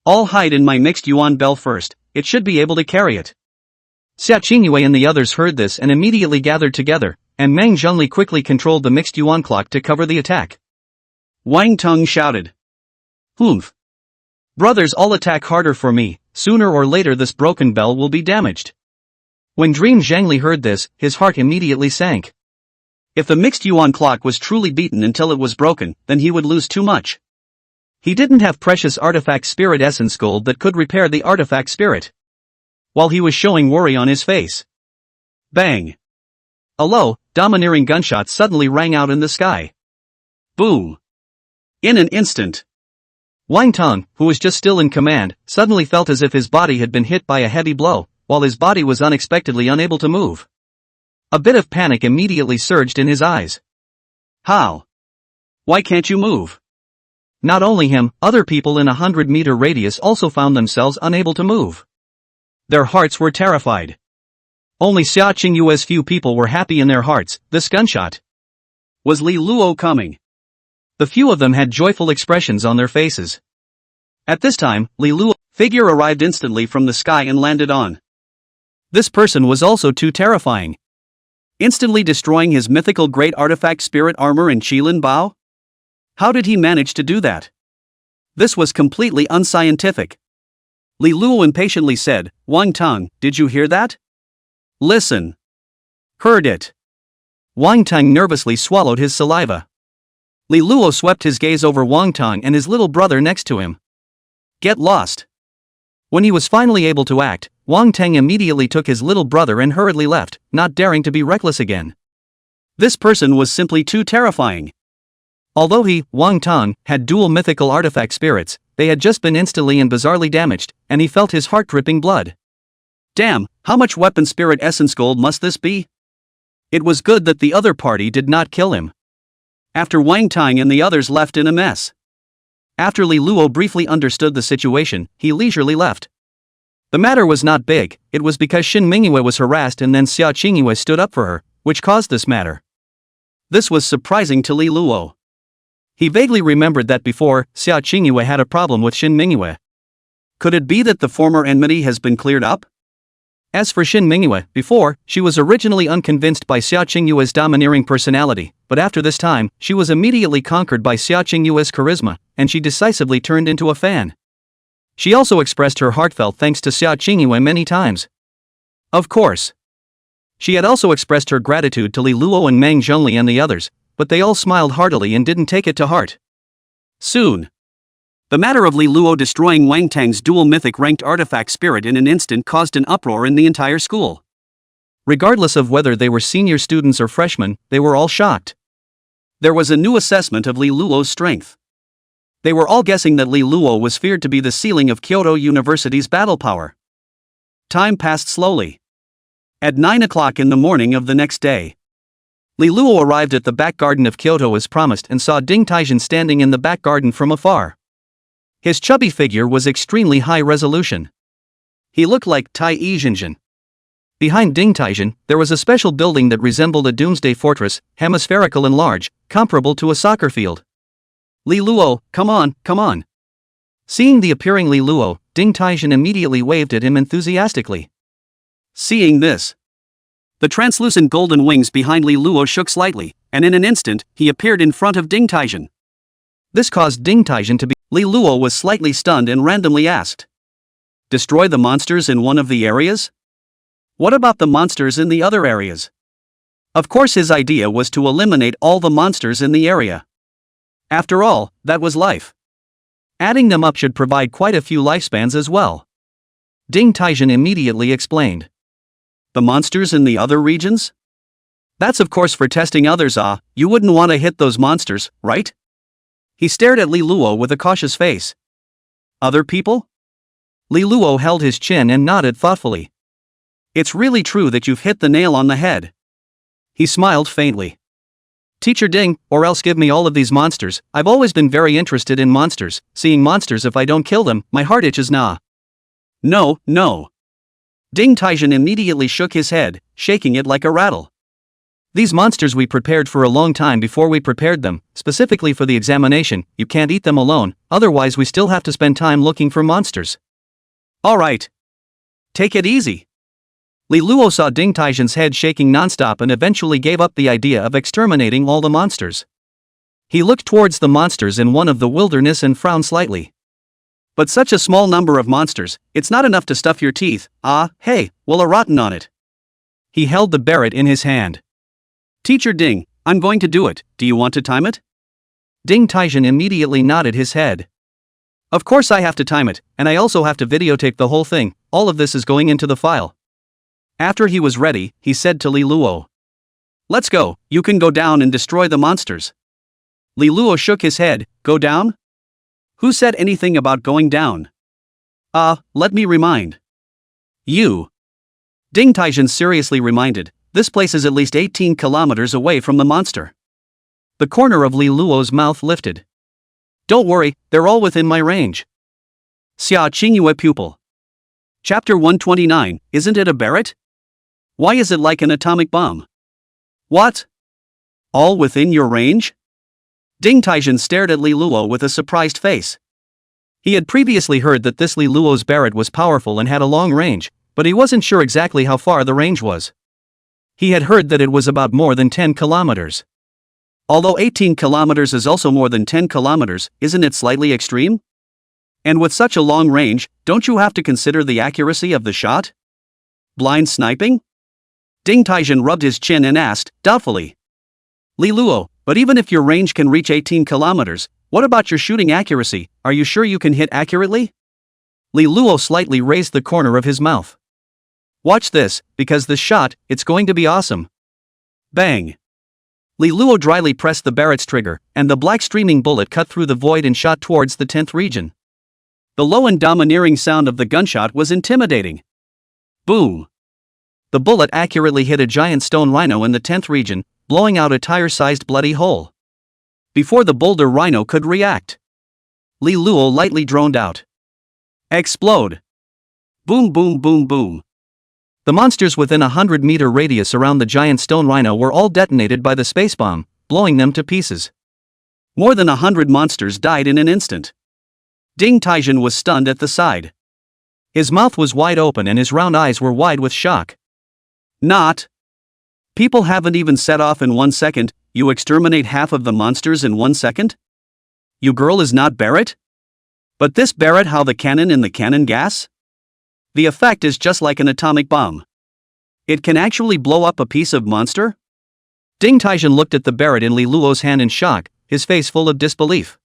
"All hide in my mixed yuan bell first, it should be able to carry it." Xiao Qingyue and the others heard this and immediately gathered together, and Meng Zhongli quickly controlled the mixed yuan clock to cover the attack. Wang Tang shouted, "Humph! Brothers, all attack harder for me, sooner or later this broken bell will be damaged." When Dream Zhangli heard this, his heart immediately sank. If the mixed yuan clock was truly beaten until it was broken, then he would lose too much. He didn't have precious artifact spirit essence gold that could repair the artifact spirit. While he was showing worry on his face. Bang! A low, domineering gunshot suddenly rang out in the sky. Boom! In an instant. Wang Tong, who was just still in command, suddenly felt as if his body had been hit by a heavy blow, while his body was unexpectedly unable to move. A bit of panic immediately surged in his eyes. How? Why can't you move? Not only him, other people in a 100-meter radius also found themselves unable to move. Their hearts were terrified. Only Xia Qingyue's few people were happy in their hearts. This gunshot. Was Li Luo coming? The few of them had joyful expressions on their faces. At this time, Li Luo's figure arrived instantly from the sky and landed on. This person was also too terrifying. Instantly destroying his mythical great artifact spirit armor in Qilin Bao? How did he manage to do that? This was completely unscientific. Li Luo impatiently said, Wang Tong, did you hear that? Listen. Heard it. Wang Tong nervously swallowed his saliva. Li Luo swept his gaze over Wang Tong and his little brother next to him. Get lost. When he was finally able to act, Wang Tong immediately took his little brother and hurriedly left, not daring to be reckless again. This person was simply too terrifying. Although he, Wang Tong, had dual mythical artifact spirits, they had just been instantly and bizarrely damaged, and he felt his heart dripping blood. Damn, how much weapon spirit essence gold must this be? It was good that the other party did not kill him. After Wang Tong and the others left in a mess. After Li Luo briefly understood the situation, he leisurely left. The matter was not big, it was because Xin Mingyue was harassed and then Xia Qingyue stood up for her, which caused this matter. This was surprising to Li Luo. He vaguely remembered that before, Xia Qingyue had a problem with Xin Mingyue. Could it be that the former enmity has been cleared up? As for Xin Mingyue, before, she was originally unconvinced by Xia Qingyue's domineering personality, but after this time, she was immediately conquered by Xia Qingyue's charisma, and she decisively turned into a fan. She also expressed her heartfelt thanks to Xia Qingyue many times. Of course. She had also expressed her gratitude to Li Luo and Meng Zhongli and the others, but they all smiled heartily and didn't take it to heart. Soon. The matter of Li Luo destroying Wang Tang's dual mythic ranked artifact spirit in an instant caused an uproar in the entire school. Regardless of whether they were senior students or freshmen, they were all shocked. There was a new assessment of Li Luo's strength. They were all guessing that Li Luo was feared to be the ceiling of Kyoto University's battle power. Time passed slowly. At 9 o'clock in the morning of the next day, Li Luo arrived at the back garden of Kyoto as promised and saw Ding Taijin standing in the back garden from afar. His chubby figure was extremely high resolution. He looked like Tai Yizhinjin. Behind Ding Taijin, there was a special building that resembled a doomsday fortress, hemispherical and large, comparable to a soccer field. Li Luo, come on, come on. Seeing the appearing Li Luo, Ding Taijin immediately waved at him enthusiastically. Seeing this, the translucent golden wings behind Li Luo shook slightly, and in an instant, he appeared in front of Ding Taijin. This caused Ding Taijin to be. Li Luo was slightly stunned and randomly asked. Destroy the monsters in one of the areas? What about the monsters in the other areas? Of course his idea was to eliminate all the monsters in the area. After all, that was life. Adding them up should provide quite a few lifespans as well. Ding Taijin immediately explained. The monsters in the other regions? That's of course for testing others. You wouldn't want to hit those monsters, right? He stared at Li Luo with a cautious face. Other people? Li Luo held his chin and nodded thoughtfully. It's really true that you've hit the nail on the head. He smiled faintly. Teacher Ding, or else give me all of these monsters. I've always been very interested in monsters. Seeing monsters, if I don't kill them, my heart itches. Nah. No, no. Ding Taijin immediately shook his head, shaking it like a rattle. These monsters we prepared for a long time before we prepared them, specifically for the examination. You can't eat them alone, otherwise we still have to spend time looking for monsters. Alright. Take it easy. Li Luo saw Ding Taijin's head shaking nonstop and eventually gave up the idea of exterminating all the monsters. He looked towards the monsters in one of the wilderness and frowned slightly. But such a small number of monsters, it's not enough to stuff your teeth. Hey, well, a rotten on it. He held the Barrett in his hand. Teacher Ding, I'm going to do it, do you want to time it? Ding Taijin immediately nodded his head. Of course I have to time it, and I also have to videotape the whole thing, all of this is going into the file. After he was ready, he said to Li Luo. Let's go, you can go down and destroy the monsters. Li Luo shook his head, go down? Who said anything about going down? Let me remind. You. Ding Taijin seriously reminded, this place is at least 18 kilometers away from the monster. The corner of Li Luo's mouth lifted. Don't worry, they're all within my range. Xia Qingyue pupil. Chapter 129, isn't it a Barrett? Why is it like an atomic bomb? What? All within your range? Ding Taijin stared at Li Luo with a surprised face. He had previously heard that this Li Luo's Barrett was powerful and had a long range, but he wasn't sure exactly how far the range was. He had heard that it was about more than 10 kilometers. Although 18 kilometers is also more than 10 kilometers, isn't it slightly extreme? And with such a long range, don't you have to consider the accuracy of the shot? Blind sniping? Ding Taijin rubbed his chin and asked, doubtfully. Li Luo, but even if your range can reach 18 kilometers, what about your shooting accuracy, are you sure you can hit accurately? Li Luo slightly raised the corner of his mouth. Watch this, because this shot, it's going to be awesome. Bang! Li Luo dryly pressed the Barrett's trigger, and the black streaming bullet cut through the void and shot towards the 10th region. The low and domineering sound of the gunshot was intimidating. Boom! The bullet accurately hit a giant stone rhino in the 10th region, blowing out a tire-sized bloody hole. Before the boulder rhino could react, Li Luo lightly droned out. Explode! Boom boom boom boom. The monsters within a 100-meter radius around the giant stone rhino were all detonated by the space bomb, blowing them to pieces. More than 100 monsters died in an instant. Ding Taijin was stunned at the sight. His mouth was wide open and his round eyes were wide with shock. Not. People haven't even set off in 1 second, you exterminate half of the monsters in 1 second? You girl is not Barrett? But this Barrett how the cannon in the cannon gas? The effect is just like an atomic bomb. It can actually blow up a piece of monster? Ding Taijin looked at the Barrett in Li Luo's hand in shock, his face full of disbelief.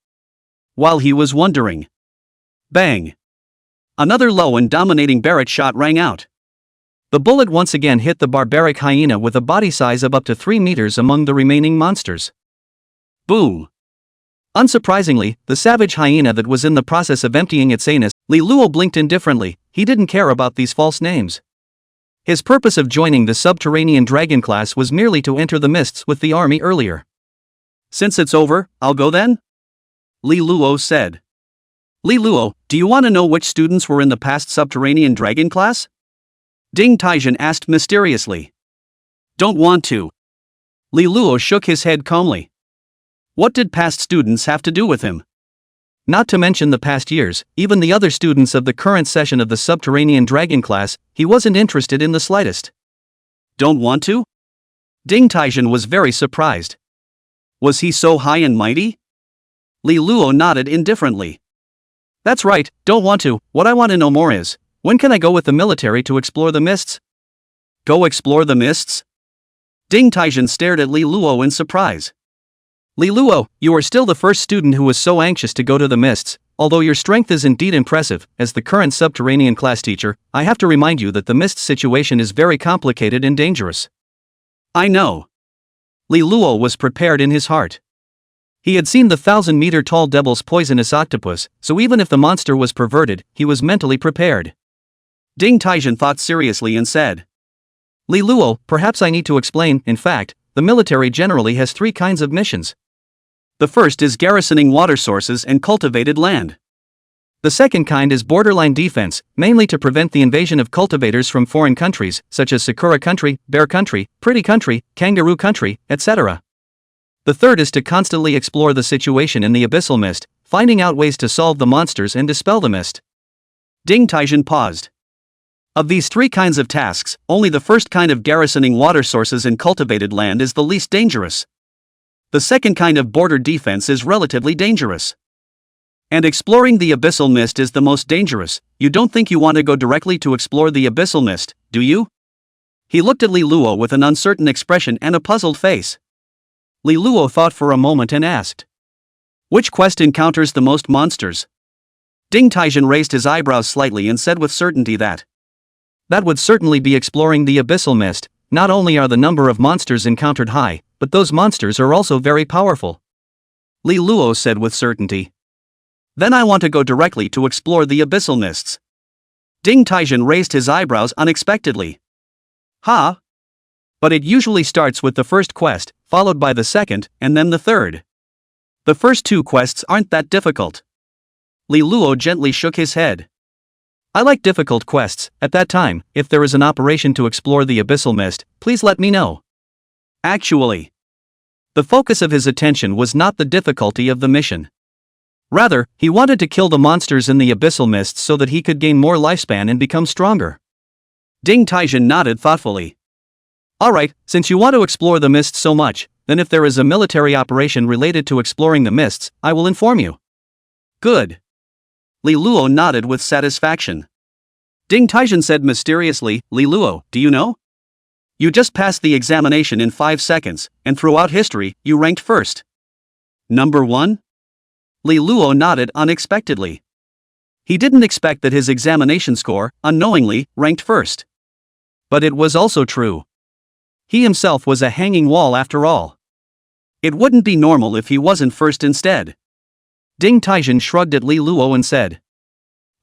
While he was wondering. Bang! Another low and dominating Barrett shot rang out. The bullet once again hit the barbaric hyena with a body size of up to 3 meters among the remaining monsters. Boom! Unsurprisingly, the savage hyena that was in the process of emptying its anus, Li Luo blinked indifferently, he didn't care about these false names. His purpose of joining the subterranean dragon class was merely to enter the mists with the army earlier. Since it's over, I'll go then? Li Luo said. Li Luo, do you want to know which students were in the past subterranean dragon class? Ding Taijin asked mysteriously. Don't want to. Li Luo shook his head calmly. What did past students have to do with him? Not to mention the past years, even the other students of the current session of the subterranean dragon class, he wasn't interested in the slightest. Don't want to? Ding Taijin was very surprised. Was he so high and mighty? Li Luo nodded indifferently. That's right, don't want to, what I want to know more is, when can I go with the military to explore the mists? Go explore the mists? Ding Taijin stared at Li Luo in surprise. Li Luo, you are still the first student who was so anxious to go to the mists, although your strength is indeed impressive, as the current subterranean class teacher, I have to remind you that the mist situation is very complicated and dangerous. I know. Li Luo was prepared in his heart. He had seen the 1,000-meter-tall devil's poisonous octopus, so even if the monster was perverted, he was mentally prepared. Ding Taijin thought seriously and said. Li Luo, perhaps I need to explain, in fact, the military generally has 3 kinds of missions. The first is garrisoning water sources and cultivated land. The second kind is borderline defense, mainly to prevent the invasion of cultivators from foreign countries, such as Sakura country, Bear country, Pretty country, Kangaroo country, etc. The third is to constantly explore the situation in the abyssal mist, finding out ways to solve the monsters and dispel the mist. Ding Taijin paused. Of these 3 kinds of tasks, only the first kind of garrisoning water sources and cultivated land is the least dangerous. The second kind of border defense is relatively dangerous. And exploring the abyssal mist is the most dangerous. You don't think you want to go directly to explore the abyssal mist, do you? He looked at Li Luo with an uncertain expression and a puzzled face. Li Luo thought for a moment and asked. Which quest encounters the most monsters? Ding Taijin raised his eyebrows slightly and said with certainty that would certainly be exploring the abyssal mist. Not only are the number of monsters encountered high, but those monsters are also very powerful. Li Luo said with certainty. Then I want to go directly to explore the abyssal mists. Ding Taijin raised his eyebrows unexpectedly. Huh? But it usually starts with the first quest, followed by the second, and then the third. The first two quests aren't that difficult. Li Luo gently shook his head. I like difficult quests. At that time, if there is an operation to explore the abyssal mist, please let me know. Actually, the focus of his attention was not the difficulty of the mission. Rather, he wanted to kill the monsters in the abyssal mists so that he could gain more lifespan and become stronger. Ding Taijin nodded thoughtfully. Alright, since you want to explore the mists so much, then if there is a military operation related to exploring the mists, I will inform you. Good. Li Luo nodded with satisfaction. Ding Taijin said mysteriously, Li Luo, do you know? You just passed the examination in 5 seconds, and throughout history, you ranked first. Number 1? Li Luo nodded unexpectedly. He didn't expect that his examination score, unknowingly, ranked first. But it was also true. He himself was a hanging wall after all. It wouldn't be normal if he wasn't first instead. Ding Taijin shrugged at Li Luo and said.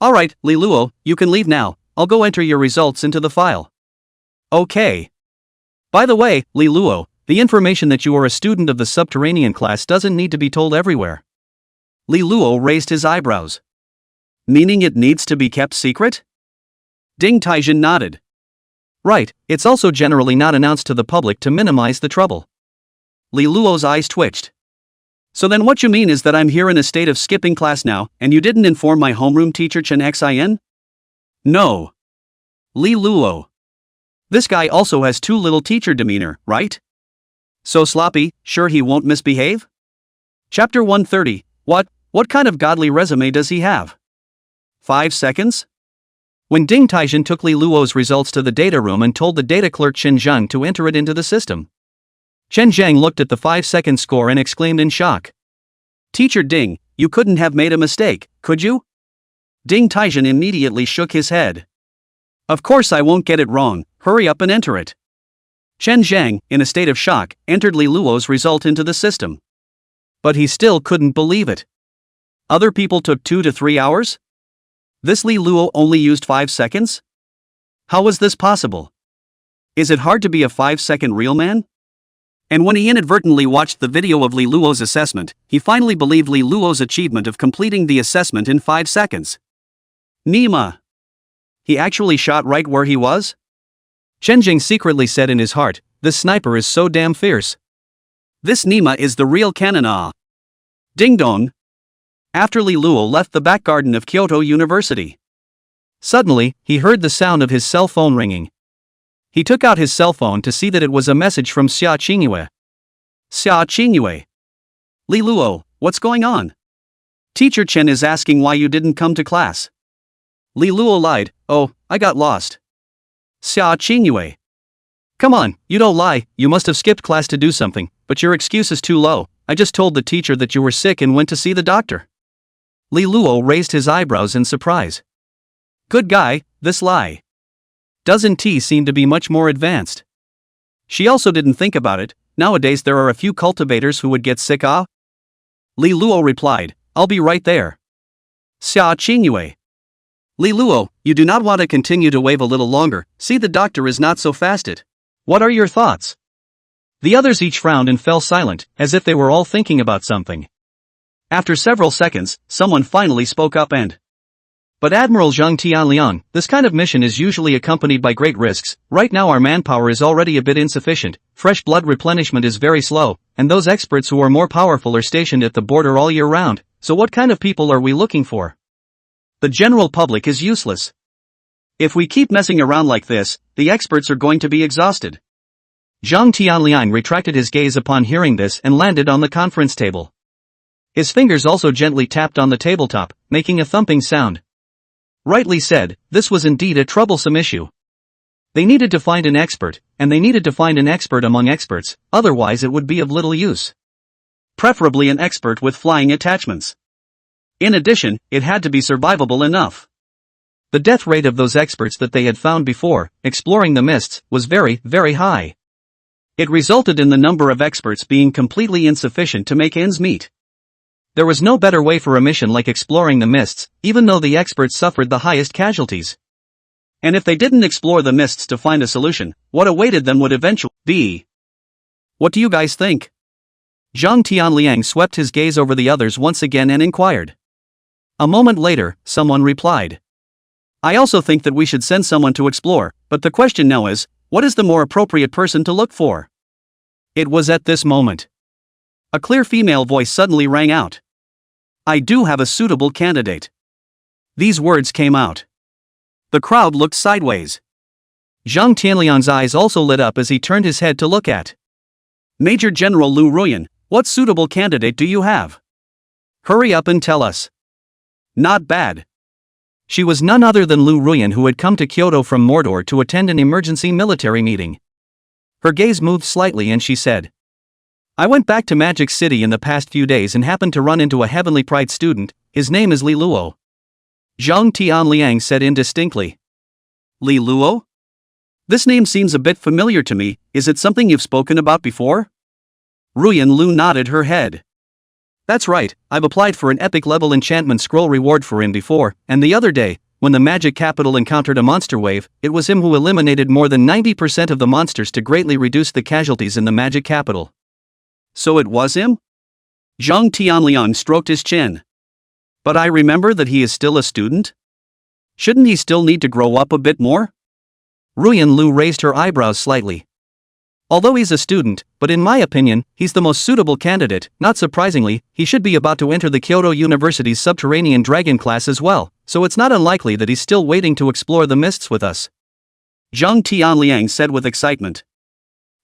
Alright, Li Luo, you can leave now. I'll go enter your results into the file. Okay. By the way, Li Luo, the information that you are a student of the subterranean class doesn't need to be told everywhere. Li Luo raised his eyebrows. Meaning it needs to be kept secret? Ding Taijin nodded. Right, it's also generally not announced to the public to minimize the trouble. Li Luo's eyes twitched. So then what you mean is that I'm here in a state of skipping class now, and you didn't inform my homeroom teacher Chen Xin? No. Li Luo. This guy also has too little teacher demeanor, right? So sloppy, sure he won't misbehave? Chapter 130, what kind of godly resume does he have? 5 seconds? When Ding Taijin took Li Luo's results to the data room and told the data clerk Chen Zhang to enter it into the system. Chen Zhang looked at the 5-second score and exclaimed in shock. Teacher Ding, you couldn't have made a mistake, could you? Ding Taijin immediately shook his head. Of course I won't get it wrong, hurry up and enter it. Chen Zhang, in a state of shock, entered Li Luo's result into the system. But he still couldn't believe it. Other people took 2 to 3 hours? This Li Luo only used 5 seconds? How was this possible? Is it hard to be a 5-second real man? And when he inadvertently watched the video of Li Luo's assessment, he finally believed Li Luo's achievement of completing the assessment in 5 seconds. Nima. He actually shot right where he was? Chen Jing secretly said in his heart, this sniper is so damn fierce. This Nima is the real cannon. Ding dong. After Li Luo left the back garden of Kyoto University. Suddenly, he heard the sound of his cell phone ringing. He took out his cell phone to see that it was a message from Xia Qingyue. Xia Qingyue. Li Luo, what's going on? Teacher Chen is asking why you didn't come to class. Li Luo lied, oh, I got lost. Xia Qingyue. Come on, you don't lie, you must have skipped class to do something, but your excuse is too low. I just told the teacher that you were sick and went to see the doctor. Li Luo raised his eyebrows in surprise. Good guy, this lie. Doesn't T seem to be much more advanced? She also didn't think about it. Nowadays there are a few cultivators who would get sick. Li Luo replied, I'll be right there. Xia Qingyue. Li Luo, you do not want to continue to wave a little longer, see the doctor is not so fast it. What are your thoughts? The others each frowned and fell silent, as if they were all thinking about something. After several seconds, someone finally spoke up and... But Admiral Zhang Tianliang, this kind of mission is usually accompanied by great risks. Right now our manpower is already a bit insufficient, fresh blood replenishment is very slow, and those experts who are more powerful are stationed at the border all year round, so what kind of people are we looking for? The general public is useless. If we keep messing around like this, the experts are going to be exhausted. Zhang Tianliang retracted his gaze upon hearing this and landed on the conference table. His fingers also gently tapped on the tabletop, making a thumping sound. Rightly said, this was indeed a troublesome issue. They needed to find an expert, and they needed to find an expert among experts, otherwise it would be of little use. Preferably an expert with flying attachments. In addition, it had to be survivable enough. The death rate of those experts that they had found before, exploring the mists, was very, very high. It resulted in the number of experts being completely insufficient to make ends meet. There was no better way for a mission like exploring the mists, even though the experts suffered the highest casualties. And if they didn't explore the mists to find a solution, what awaited them would eventually be. What do you guys think? Zhang Tianliang swept his gaze over the others once again and inquired. A moment later, someone replied. I also think that we should send someone to explore, but the question now is, what is the more appropriate person to look for? It was at this moment. A clear female voice suddenly rang out. I do have a suitable candidate. These words came out. The crowd looked sideways. Zhang Tianliang's eyes also lit up as he turned his head to look at Major General Lu Ruyan. What suitable candidate do you have? Hurry up and tell us. Not bad. She was none other than Lu Ruyan, who had come to Kyoto from Mordor to attend an emergency military meeting. Her gaze moved slightly and she said, I went back to Magic City in the past few days and happened to run into a Heavenly Pride student. His name is Li Luo. Zhang Tianliang said indistinctly. Li Luo? This name seems a bit familiar to me. Is it something you've spoken about before? Ruyan Lu nodded her head. That's right, I've applied for an epic level enchantment scroll reward for him before, and the other day, when the magic capital encountered a monster wave, it was him who eliminated more than 90% of the monsters to greatly reduce the casualties in the magic capital. So it was him? Zhang Tianliang stroked his chin. But I remember that he is still a student? Shouldn't he still need to grow up a bit more? Ruyan Lu raised her eyebrows slightly. Although he's a student, but in my opinion, he's the most suitable candidate. Not surprisingly, he should be about to enter the Kyoto University's subterranean dragon class as well, so it's not unlikely that he's still waiting to explore the mists with us. Zhang Tianliang said with excitement.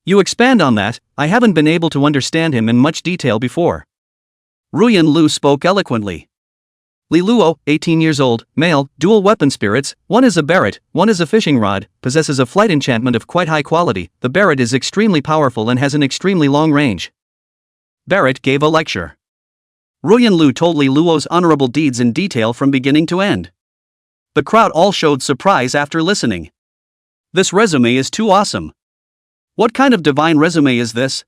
You expand on that. I haven't been able to understand him in much detail before. Ruyan Lu spoke eloquently. Li Luo, 18 years old, male, dual weapon spirits, one is a Barrett, one is a fishing rod, possesses a flight enchantment of quite high quality. The Barrett is extremely powerful and has an extremely long range. Barrett gave a lecture. Ruyan Lu told Li Luo's honorable deeds in detail from beginning to end. The crowd all showed surprise after listening. This resume is too awesome. What kind of divine resume is this?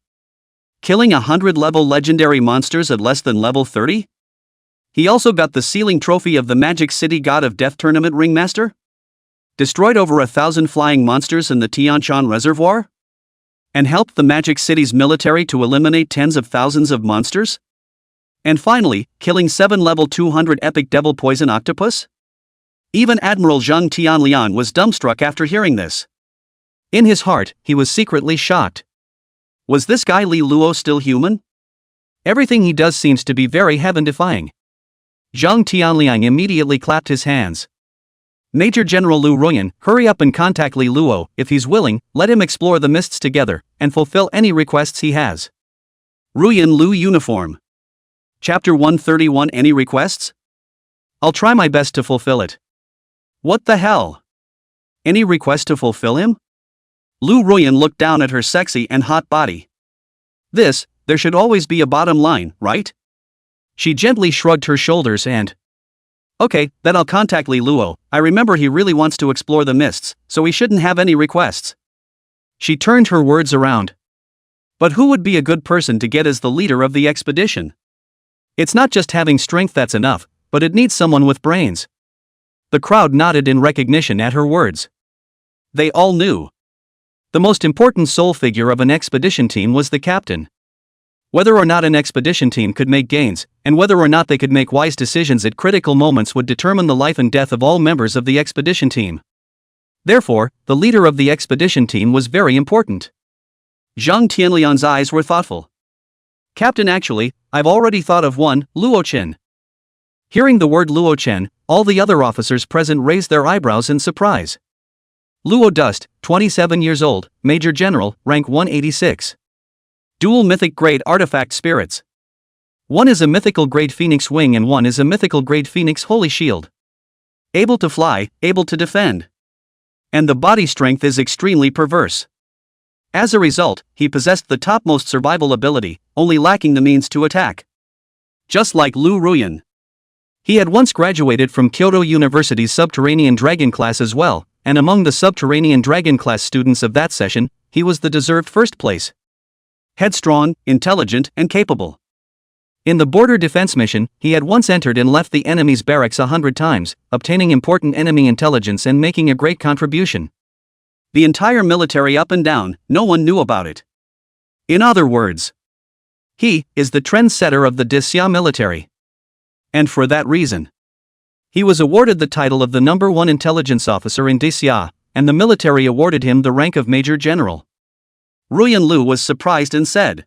Killing 100 level legendary monsters at less than level 30? He also got the sealing trophy of the Magic City God of Death Tournament Ringmaster? Destroyed over 1,000 flying monsters in the Tianshan Reservoir? And helped the Magic City's military to eliminate tens of thousands of monsters? And finally, killing 7 level 200 epic devil poison octopus? Even Admiral Zhang Tianliang was dumbstruck after hearing this. In his heart, he was secretly shocked. Was this guy Li Luo still human? Everything he does seems to be very heaven-defying. Zhang Tianliang immediately clapped his hands. Major General Lu Ruyan, hurry up and contact Li Luo. If he's willing, let him explore the mists together, and fulfill any requests he has. Ruyan Lu Uniform. Chapter 131. Any requests? I'll try my best to fulfill it. What the hell? Any request to fulfill him? Lu Ruyan looked down at her sexy and hot body. There should always be a bottom line, right? She gently shrugged her shoulders and... Okay, then I'll contact Li Luo. I remember he really wants to explore the mists, so he shouldn't have any requests. She turned her words around. But who would be a good person to get as the leader of the expedition? It's not just having strength that's enough, but it needs someone with brains. The crowd nodded in recognition at her words. They all knew. The most important sole figure of an expedition team was the captain. Whether or not an expedition team could make gains, and whether or not they could make wise decisions at critical moments would determine the life and death of all members of the expedition team. Therefore, the leader of the expedition team was very important. Zhang Tianliang's eyes were thoughtful. Captain, actually, I've already thought of one, Luo Chen. Hearing the word Luo Chen, all the other officers present raised their eyebrows in surprise. Luo Dust, 27 years old, Major General, rank 186. Dual mythic grade artifact spirits. One is a mythical grade Phoenix Wing and one is a mythical grade Phoenix Holy Shield. Able to fly, able to defend. And the body strength is extremely perverse. As a result, he possessed the topmost survival ability, only lacking the means to attack. Just like Lu Ruyan. He had once graduated from Kyoto University's Subterranean Dragon class as well, and among the Subterranean Dragon class students of that session, he was the deserved first place. Headstrong, intelligent, and capable. In the border defense mission, he had once entered and left the enemy's barracks 100 times, obtaining important enemy intelligence and making a great contribution. The entire military up and down, no one knew about it. In other words, he is the trendsetter of the Disya military. And for that reason, he was awarded the title of the #1 intelligence officer in Disya, and the military awarded him the rank of Major General. Ruyan Lu was surprised and said,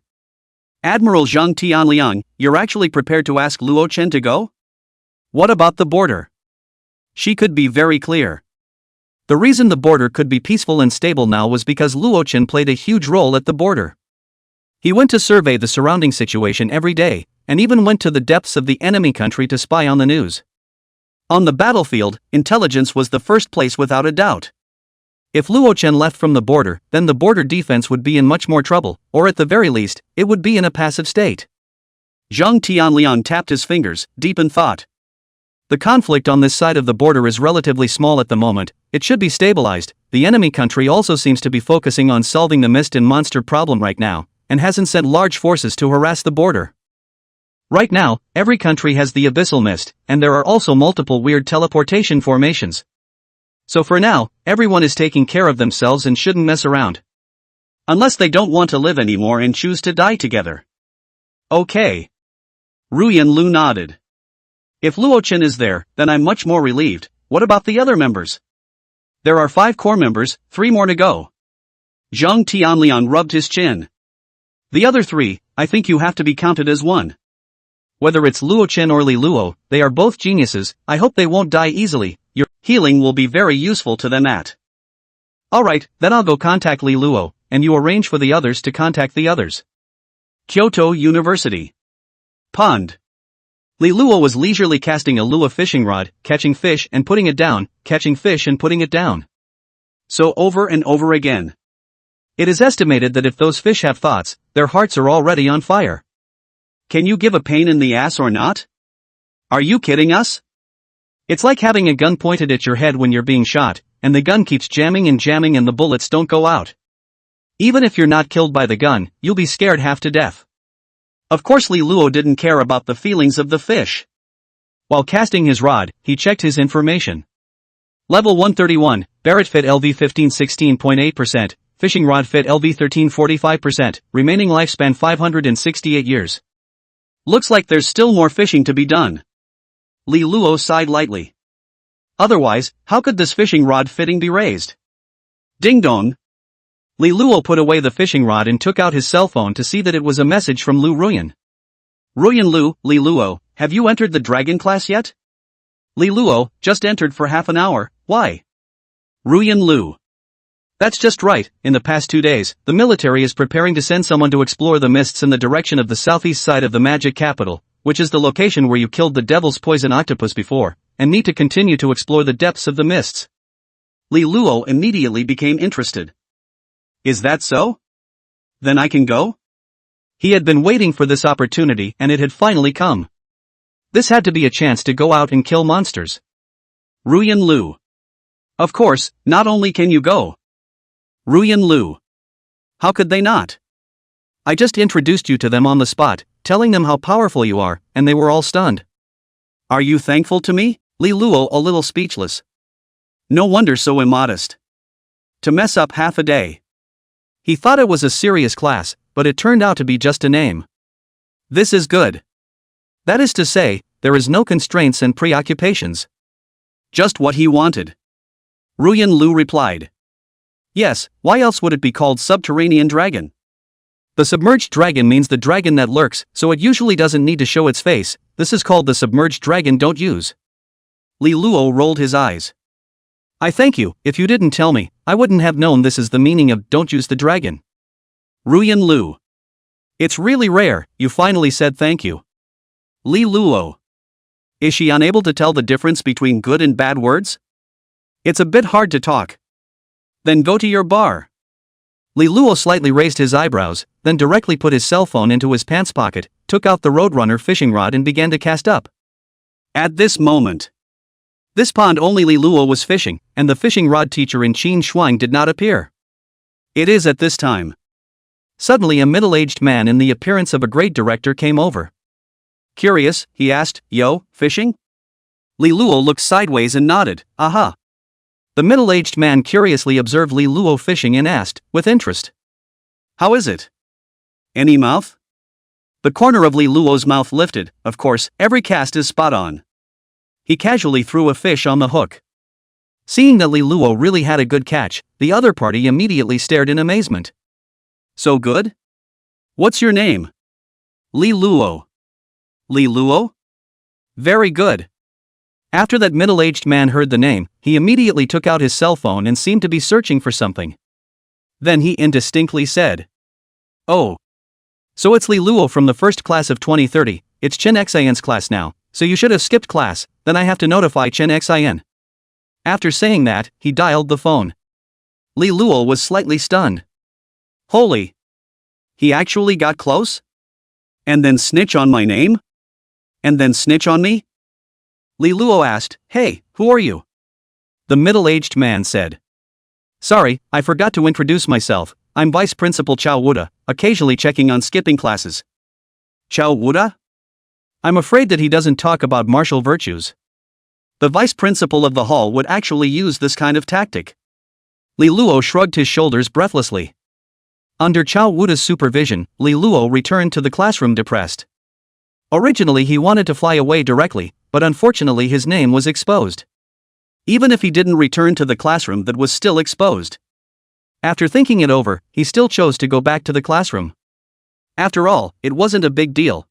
"Admiral Zhang Tianliang, you're actually prepared to ask Luo Chen to go? What about the border? She could be very clear." The reason the border could be peaceful and stable now was because Luo Chen played a huge role at the border. He went to survey the surrounding situation every day, and even went to the depths of the enemy country to spy on the news. On the battlefield, intelligence was the first place without a doubt. If Luo Chen left from the border, then the border defense would be in much more trouble, or at the very least, it would be in a passive state. Zhang Tianliang tapped his fingers, deep in thought. The conflict on this side of the border is relatively small at the moment, it should be stabilized. The enemy country also seems to be focusing on solving the mist and monster problem right now, and hasn't sent large forces to harass the border. Right now, every country has the abyssal mist, and there are also multiple weird teleportation formations. So for now, everyone is taking care of themselves and shouldn't mess around. Unless they don't want to live anymore and choose to die together. Okay. Ruyan Lu nodded. If Luo Chen is there, then I'm much more relieved. What about the other members? There are 5 core members, 3 more to go. Zhang Tianliang rubbed his chin. The other 3, I think you have to be counted as one. Whether it's Luo Chen or Li Luo, they are both geniuses. I hope they won't die easily. Your healing will be very useful to them at. Alright, then I'll go contact Li Luo, and you arrange for the others to contact the others. Kyoto University. Pond. Li Luo was leisurely casting a lua fishing rod, catching fish and putting it down, catching fish and putting it down. So over and over again. It is estimated that if those fish have thoughts, their hearts are already on fire. Can you give a pain in the ass or not? Are you kidding us? It's like having a gun pointed at your head when you're being shot, and the gun keeps jamming and the bullets don't go out. Even if you're not killed by the gun, you'll be scared half to death. Of course Li Luo didn't care about the feelings of the fish. While casting his rod, he checked his information. Level 131, Barrett fit LV 1516.8%, fishing rod fit LV 1345%, remaining lifespan 568 years. Looks like there's still more fishing to be done. Li Luo sighed lightly. Otherwise, how could this fishing rod fitting be raised? Ding dong. Li Luo put away the fishing rod and took out his cell phone to see that it was a message from Lu Ruyan. Ruyan Lu, Li Luo, have you entered the dragon class yet? Li Luo, just entered for half an hour, why? Ruyan Lu. That's just right, in the past 2 days, the military is preparing to send someone to explore the mists in the direction of the southeast side of the magic capital, which is the location where you killed the devil's poison octopus before, and need to continue to explore the depths of the mists. Li Luo immediately became interested. Is that so? Then I can go? He had been waiting for this opportunity and it had finally come. This had to be a chance to go out and kill monsters. Ruyan Lu. Of course, not only can you go. Ruyan Lu. How could they not? I just introduced you to them on the spot, telling them how powerful you are, and they were all stunned. Are you thankful to me? Li Luo a little speechless. No wonder so immodest. To mess up half a day. He thought it was a serious class, but it turned out to be just a name. This is good. That is to say, there is no constraints and preoccupations. Just what he wanted. Ruyan Lu replied. Yes, why else would it be called subterranean dragon? The submerged dragon means the dragon that lurks, so it usually doesn't need to show its face. This is called the submerged dragon, don't use. Li Luo rolled his eyes. I thank you, if you didn't tell me, I wouldn't have known this is the meaning of don't use the dragon. Ruyan Lu. It's really rare, you finally said thank you. Li Luo. Is she unable to tell the difference between good and bad words? It's a bit hard to talk. Then go to your bar. Li Luo slightly raised his eyebrows, then directly put his cell phone into his pants pocket, took out the Roadrunner fishing rod and began to cast up. At this moment, this pond only Li Luo was fishing, and the fishing rod teacher in Qin Shuang did not appear. It is at this time. Suddenly a middle-aged man in the appearance of a grade director came over. Curious, he asked, "Yo, fishing?" Li Luo looked sideways and nodded, "Aha." The middle-aged man curiously observed Li Luo fishing and asked, with interest, "How is it? Any mouth?" The corner of Li Luo's mouth lifted. Of course, every cast is spot on. He casually threw a fish on the hook. Seeing that Li Luo really had a good catch, the other party immediately stared in amazement. "So good? What's your name?" "Li Luo." "Li Luo? Very good." After that middle-aged man heard the name, he immediately took out his cell phone and seemed to be searching for something. Then he indistinctly said, "Oh. So it's Li Luo from the first class of 2030, it's Chen Xian's class now, so you should have skipped class, then I have to notify Chen Xian." After saying that, he dialed the phone. Li Luo was slightly stunned. Holy. He actually got close? And then snitch on my name? And then snitch on me? Li Luo asked, "Hey, who are you?" The middle-aged man said, "Sorry, I forgot to introduce myself, I'm Vice Principal Chao Wuda, occasionally checking on skipping classes." Chao Wuda? I'm afraid that he doesn't talk about martial virtues. The vice principal of the hall would actually use this kind of tactic. Li Luo shrugged his shoulders breathlessly. Under Chao Wuda's supervision, Li Luo returned to the classroom depressed. Originally he wanted to fly away directly, but unfortunately his name was exposed. Even if he didn't return to the classroom, that was still exposed. After thinking it over, he still chose to go back to the classroom. After all, it wasn't a big deal.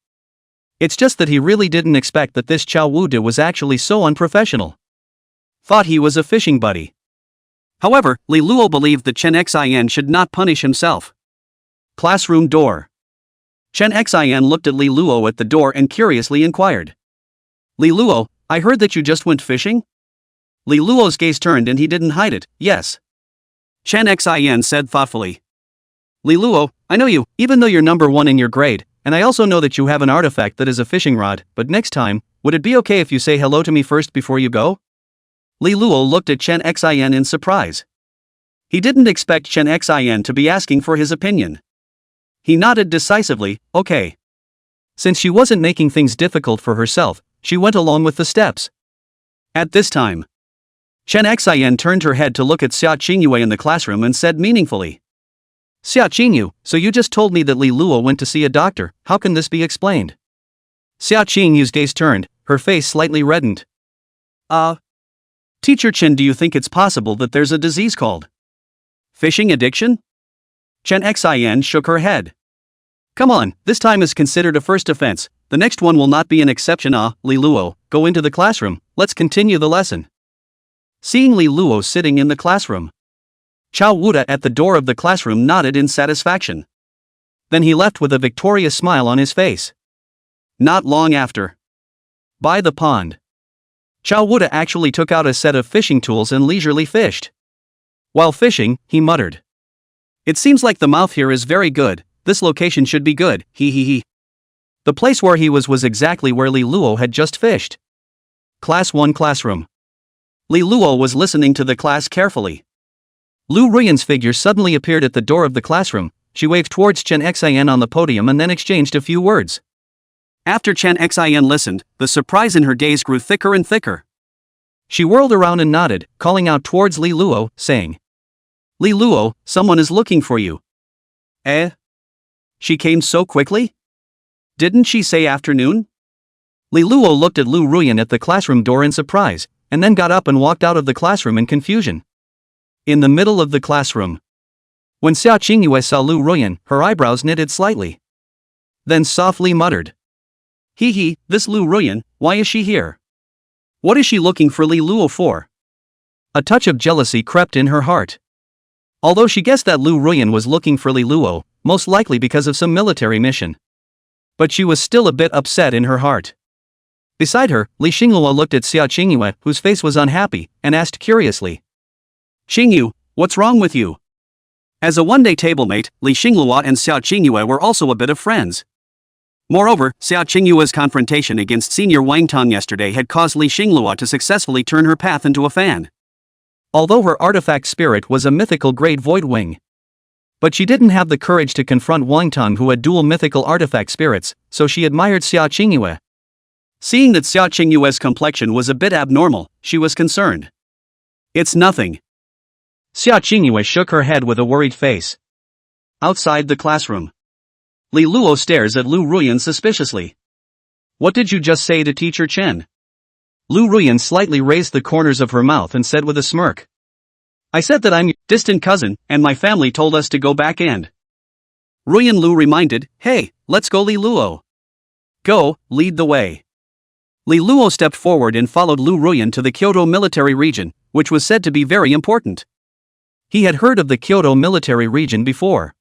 It's just that he really didn't expect that this Chao Wuda was actually so unprofessional. Thought he was a fishing buddy. However, Li Luo believed that Chen Xian should not punish himself. Classroom door. Chen Xian looked at Li Luo at the door and curiously inquired, "Li Luo, I heard that you just went fishing?" Li Luo's gaze turned and he didn't hide it. "Yes." Chen Xian said thoughtfully. "Li Luo, I know you, even though you're number 1 in your grade, and I also know that you have an artifact that is a fishing rod, but next time, would it be okay if you say hello to me first before you go?" Li Luo looked at Chen Xian in surprise. He didn't expect Chen Xian to be asking for his opinion. He nodded decisively, "Okay." Since she wasn't making things difficult for herself, she went along with the steps. At this time, Chen Xian turned her head to look at Xia Qingyue in the classroom and said meaningfully, "Xia Qingyue, so you just told me that Li Luo went to see a doctor, how can this be explained?" Xia Qingyue's gaze turned, her face slightly reddened. Teacher Chen, do you think it's possible that there's a disease called fishing addiction?" Chen Xian shook her head. "Come on, this time is considered a first offense, the next one will not be an exception. Li Luo, go into the classroom, let's continue the lesson." Seeing Li Luo sitting in the classroom, Chao Wuda at the door of the classroom nodded in satisfaction. Then he left with a victorious smile on his face. Not long after, by the pond, Chao Wuda actually took out a set of fishing tools and leisurely fished. While fishing, he muttered, "It seems like the mouth here is very good, this location should be good, he. The place where he was exactly where Li Luo had just fished. Class 1 classroom. Li Luo was listening to the class carefully. Lu Ruyan's figure suddenly appeared at the door of the classroom. She waved towards Chen Xian on the podium and then exchanged a few words. After Chen Xian listened, the surprise in her gaze grew thicker and thicker. She whirled around and nodded, calling out towards Li Luo, saying, "Li Luo, someone is looking for you." "Eh? She came so quickly? Didn't she say afternoon?" Li Luo looked at Lu Ruyan at the classroom door in surprise, and then got up and walked out of the classroom in confusion. In the middle of the classroom, when Xia Qingyue saw Lu Ruyan, her eyebrows knitted slightly. Then softly muttered, "He, this Lu Ruyan, why is she here? What is she looking for Li Luo for?" A touch of jealousy crept in her heart. Although she guessed that Lu Ruyan was looking for Li Luo, most likely because of some military mission. But she was still a bit upset in her heart. Beside her, Li Xinghua looked at Xia Qingyue, whose face was unhappy, and asked curiously, "Xingyu, what's wrong with you?" As a one-day tablemate, Li Xinglua and Xiao Qingyue were also a bit of friends. Moreover, Xiao Qingyue's confrontation against Senior Wang Tong yesterday had caused Li Xinglua to successfully turn her path into a fan. Although her artifact spirit was a mythical grade void wing. But she didn't have the courage to confront Wang Tong, who had dual mythical artifact spirits, so she admired Xiao Qingyue. Seeing that Xiao Qingyue's complexion was a bit abnormal, she was concerned. It's nothing. Xiao Qingyue shook her head with a worried face. Outside the classroom, Li Luo stares at Lu Ruyan suspiciously. What did you just say to Teacher Chen? Lu Ruyan slightly raised the corners of her mouth and said with a smirk. I said that I'm your distant cousin, and my family told us to go back and. Ruyan Lu reminded, hey, let's go Li Luo. Go, lead the way. Li Luo stepped forward and followed Lu Ruyan to the Kyoto military region, which was said to be very important. He had heard of the Kyoto military region before.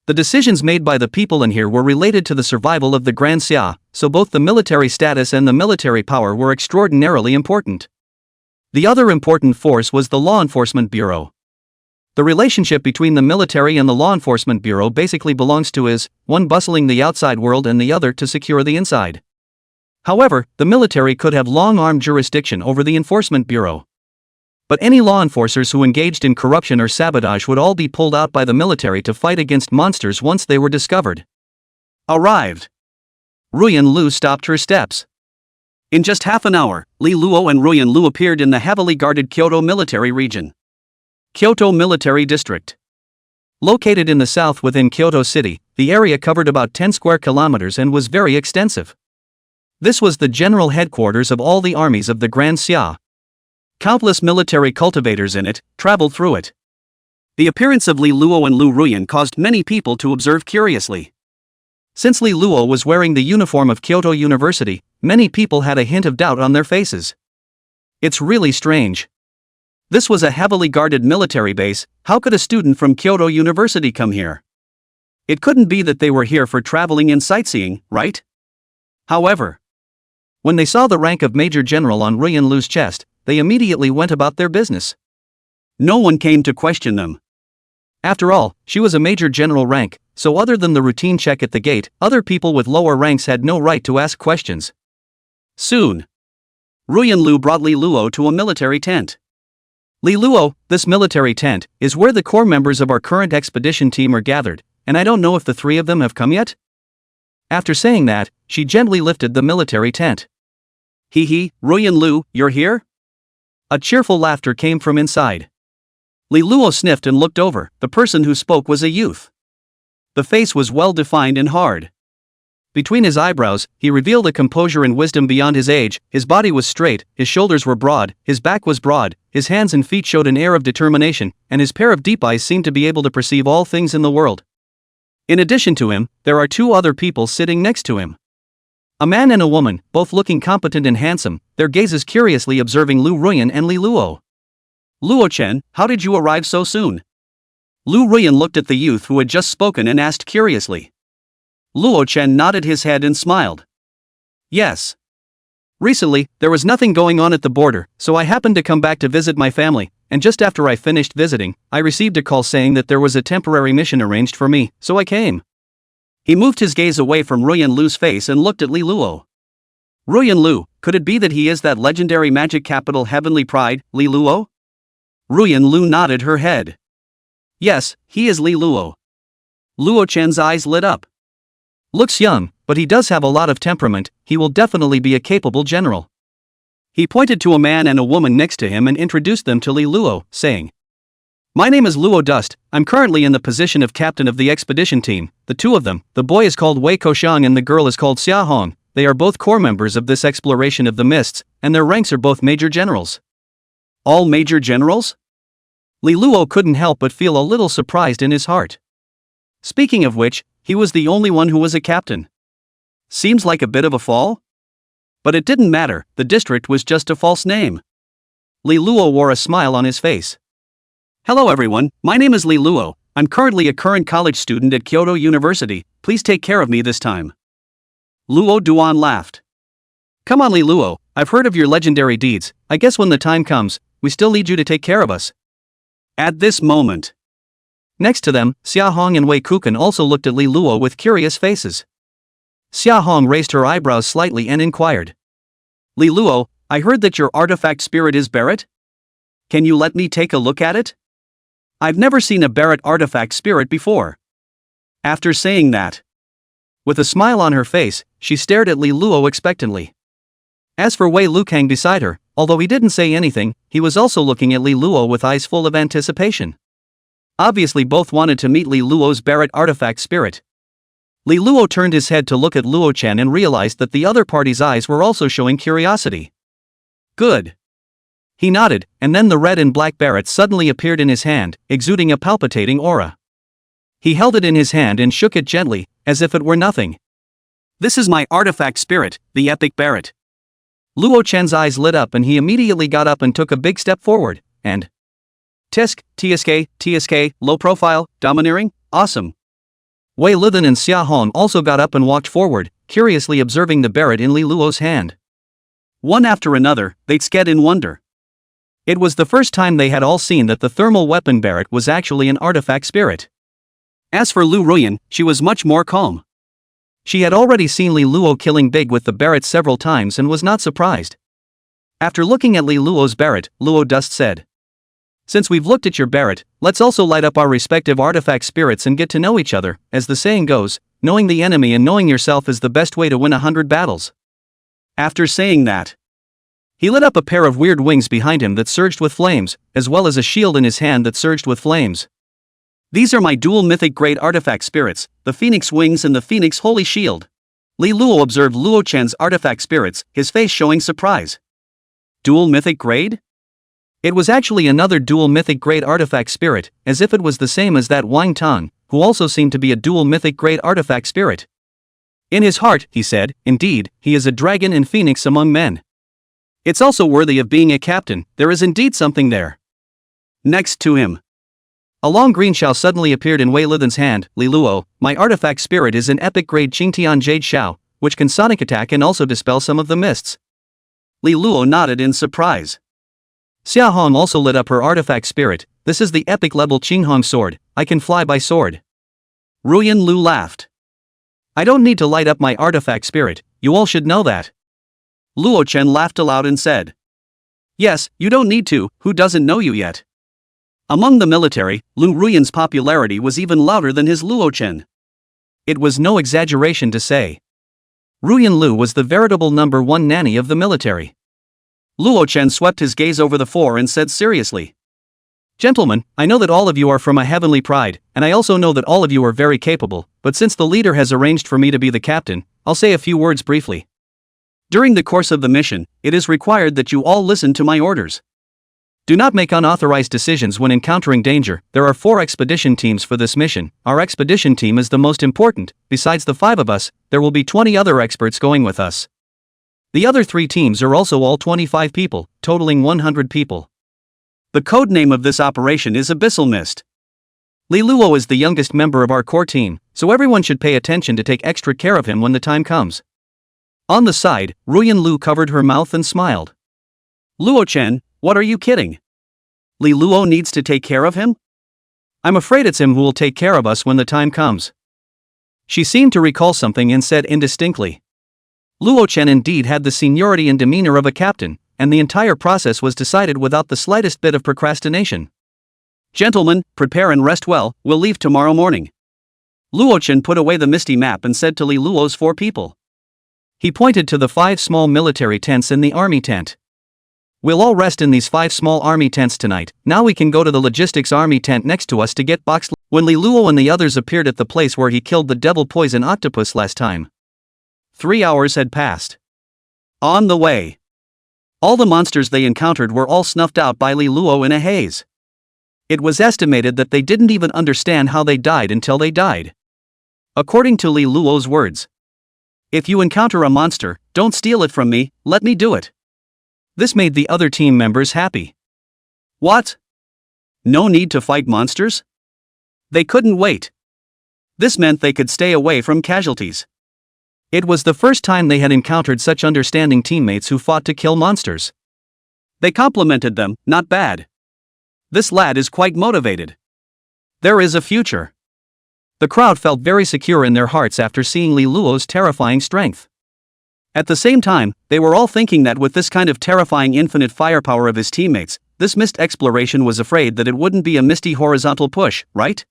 The decisions made by the people in here were related to the survival of the Grand Xia, so both the military status and the military power were extraordinarily important. The other important force was the Law Enforcement Bureau. The relationship between the military and the Law Enforcement Bureau basically belongs to is, one bustling the outside world and the other to secure the inside. However, the military could have long-arm jurisdiction over the Enforcement Bureau. But any law enforcers who engaged in corruption or sabotage would all be pulled out by the military to fight against monsters once they were discovered. Arrived. Ruyan Lu stopped her steps. In just half an hour, Li Luo and Ruyan Lu appeared in the heavily guarded Kyoto military region. Kyoto Military District. Located in the south within Kyoto City, the area covered about 10 square kilometers and was very extensive. This was the general headquarters of all the armies of the Grand Xia. Countless military cultivators in it traveled through it. The appearance of Li Luo and Lu Ruyan caused many people to observe curiously. Since Li Luo was wearing the uniform of Kyoto University, many people had a hint of doubt on their faces. It's really strange. This was a heavily guarded military base. How could a student from Kyoto University come here? It couldn't be that they were here for traveling and sightseeing, right? However, when they saw the rank of Major General on Ruyan Lu's chest, they immediately went about their business. No one came to question them. After all, she was a Major General rank, so other than the routine check at the gate, other people with lower ranks had no right to ask questions. Soon, Ruyan Lu brought Li Luo to a military tent. Li Luo, this military tent is where the core members of our current expedition team are gathered, and I don't know if the three of them have come yet? After saying that, she gently lifted the military tent. Hee, Ruyan Lu, you're here? A cheerful laughter came from inside. Li Luo sniffed and looked over. The person who spoke was a youth. The face was well defined and hard. Between his eyebrows, he revealed a composure and wisdom beyond his age. His body was straight, his shoulders were broad, his back was broad, his hands and feet showed an air of determination, and his pair of deep eyes seemed to be able to perceive all things in the world. In addition to him, there are two other people sitting next to him. A man and a woman, both looking competent and handsome, their gazes curiously observing Lu Ruyan and Li Luo. Luo Chen, how did you arrive so soon? Lu Ruyan looked at the youth who had just spoken and asked curiously. Luo Chen nodded his head and smiled. Yes. Recently, there was nothing going on at the border, so I happened to come back to visit my family, and just after I finished visiting, I received a call saying that there was a temporary mission arranged for me, so I came. He moved his gaze away from Ruyan Lu's face and looked at Li Luo. Ruyan Lu, could it be that he is that legendary magic capital Heavenly Pride, Li Luo? Ruyan Lu nodded her head. Yes, he is Li Luo. Luo Chen's eyes lit up. Looks young, but he does have a lot of temperament. He will definitely be a capable general. He pointed to a man and a woman next to him and introduced them to Li Luo, saying, My name is Luo Dust. I'm currently in the position of captain of the expedition team. The two of them, the boy is called Wei Koxiang and the girl is called Xia Hong. They are both core members of this exploration of the mists, and their ranks are both major generals. All major generals? Li Luo couldn't help but feel a little surprised in his heart. Speaking of which, he was the only one who was a captain. Seems like a bit of a fall? But it didn't matter, the district was just a false name. Li Luo wore a smile on his face. Hello everyone, my name is Li Luo. I'm currently a current college student at Kyoto University. Please take care of me this time. Luo Duan laughed. Come on Li Luo, I've heard of your legendary deeds. I guess when the time comes, we still need you to take care of us. At this moment, Next to them, Xia Hong and Wei Kukan also looked at Li Luo with curious faces. Xia Hong raised her eyebrows slightly and inquired. Li Luo, I heard that your artifact spirit is Barrett? Can you let me take a look at it? I've never seen a Barrett artifact spirit before. After saying that, with a smile on her face, she stared at Li Luo expectantly. As for Wei Lukang beside her, although he didn't say anything, he was also looking at Li Luo with eyes full of anticipation. Obviously both wanted to meet Li Luo's Barrett artifact spirit. Li Luo turned his head to look at Luo Chen and realized that the other party's eyes were also showing curiosity. Good. He nodded, and then the red and black Barrett suddenly appeared in his hand, exuding a palpitating aura. He held it in his hand and shook it gently, as if it were nothing. This is my artifact spirit, the epic Barrett. Luo Chen's eyes lit up and he immediately got up and took a big step forward, and Tisk, TSK, low profile, domineering, awesome. Wei Luthen and Xia Hong also got up and walked forward, curiously observing the Barrett in Li Luo's hand. One after another, they sked in wonder. It was the first time they had all seen that the thermal weapon Barrett was actually an artifact spirit. As for Lu Ruyan, she was much more calm. She had already seen Li Luo killing big with the Barrett several times and was not surprised. After looking at Li Luo's Barrett, Luo Dust said, "Since we've looked at your Barrett, let's also light up our respective artifact spirits and get to know each other. As the saying goes, knowing the enemy and knowing yourself is the best way to win 100 battles." After saying that, he lit up a pair of weird wings behind him that surged with flames, as well as a shield in his hand that surged with flames. These are my dual mythic grade artifact spirits, the Phoenix Wings and the Phoenix Holy Shield. Li Luo observed Luo Chen's artifact spirits, his face showing surprise. Dual mythic grade? It was actually another dual mythic grade artifact spirit, as if it was the same as that Wang Tang, who also seemed to be a dual mythic grade artifact spirit. In his heart, he said, indeed, he is a dragon and phoenix among men. It's also worthy of being a captain, there is indeed something there. Next to him, a long green shao suddenly appeared in Wei Luthen's hand. Li Luo, my artifact spirit is an epic grade Qingtian Jade Shao, which can sonic attack and also dispel some of the mists. Li Luo nodded in surprise. Xia Hong also lit up her artifact spirit. This is the epic level Qinghong sword, I can fly by sword. Ruyan Lu laughed. I don't need to light up my artifact spirit, you all should know that. Luo Chen laughed aloud and said, yes, you don't need to, who doesn't know you yet? Among the military, Lu Ruyan's popularity was even louder than his Luo Chen. It was no exaggeration to say Ruyan Lu was the veritable number one nanny of the military. Luo Chen swept his gaze over the four and said seriously, gentlemen, I know that all of you are from a heavenly pride, and I also know that all of you are very capable, but since the leader has arranged for me to be the captain, I'll say a few words briefly. During the course of the mission, it is required that you all listen to my orders. Do not make unauthorized decisions when encountering danger. There are 4 expedition teams for this mission. Our expedition team is the most important. Besides the 5 of us, there will be 20 other experts going with us. The other 3 teams are also all 25 people, totaling 100 people. The code name of this operation is Abyssal Mist. Li Luo is the youngest member of our core team, so everyone should pay attention to take extra care of him when the time comes. On the side, Ruyan Lu covered her mouth and smiled. Luo Chen, what are you kidding? Li Luo needs to take care of him? I'm afraid it's him who will take care of us when the time comes. She seemed to recall something and said indistinctly. Luo Chen indeed had the seniority and demeanor of a captain, and the entire process was decided without the slightest bit of procrastination. Gentlemen, prepare and rest well, we'll leave tomorrow morning. Luo Chen put away the misty map and said to Li Luo's 4 people. He pointed to the 5 small military tents in the army tent. We'll all rest in these 5 small army tents tonight. Now we can go to the logistics army tent next to us to get boxed. When Li Luo and the others appeared at the place where he killed the devil poison octopus last time, 3 hours had passed. On the way, all the monsters they encountered were all snuffed out by Li Luo in a haze. It was estimated that they didn't even understand how they died until they died. According to Li Luo's words, if you encounter a monster, don't steal it from me, let me do it. This made the other team members happy. What? No need to fight monsters? They couldn't wait. This meant they could stay away from casualties. It was the first time they had encountered such understanding teammates who fought to kill monsters. They complimented them, not bad. This lad is quite motivated. There is a future. The crowd felt very secure in their hearts after seeing Li Luo's terrifying strength. At the same time, they were all thinking that with this kind of terrifying infinite firepower of his teammates, this mist exploration was afraid that it wouldn't be a misty horizontal push, right?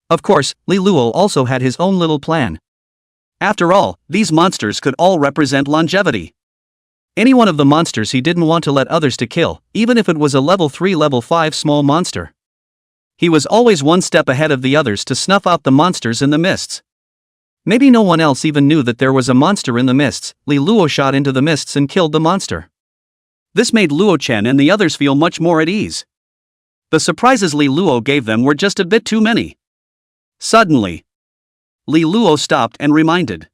Of course, Li Luo also had his own little plan. After all, these monsters could all represent longevity. Any one of the monsters he didn't want to let others to kill, even if it was a level 3 level 5 small monster. He was always one step ahead of the others to snuff out the monsters in the mists. Maybe no one else even knew that there was a monster in the mists. Li Luo shot into the mists and killed the monster. This made Luo Chen and the others feel much more at ease. The surprises Li Luo gave them were just a bit too many. Suddenly, Li Luo stopped and reminded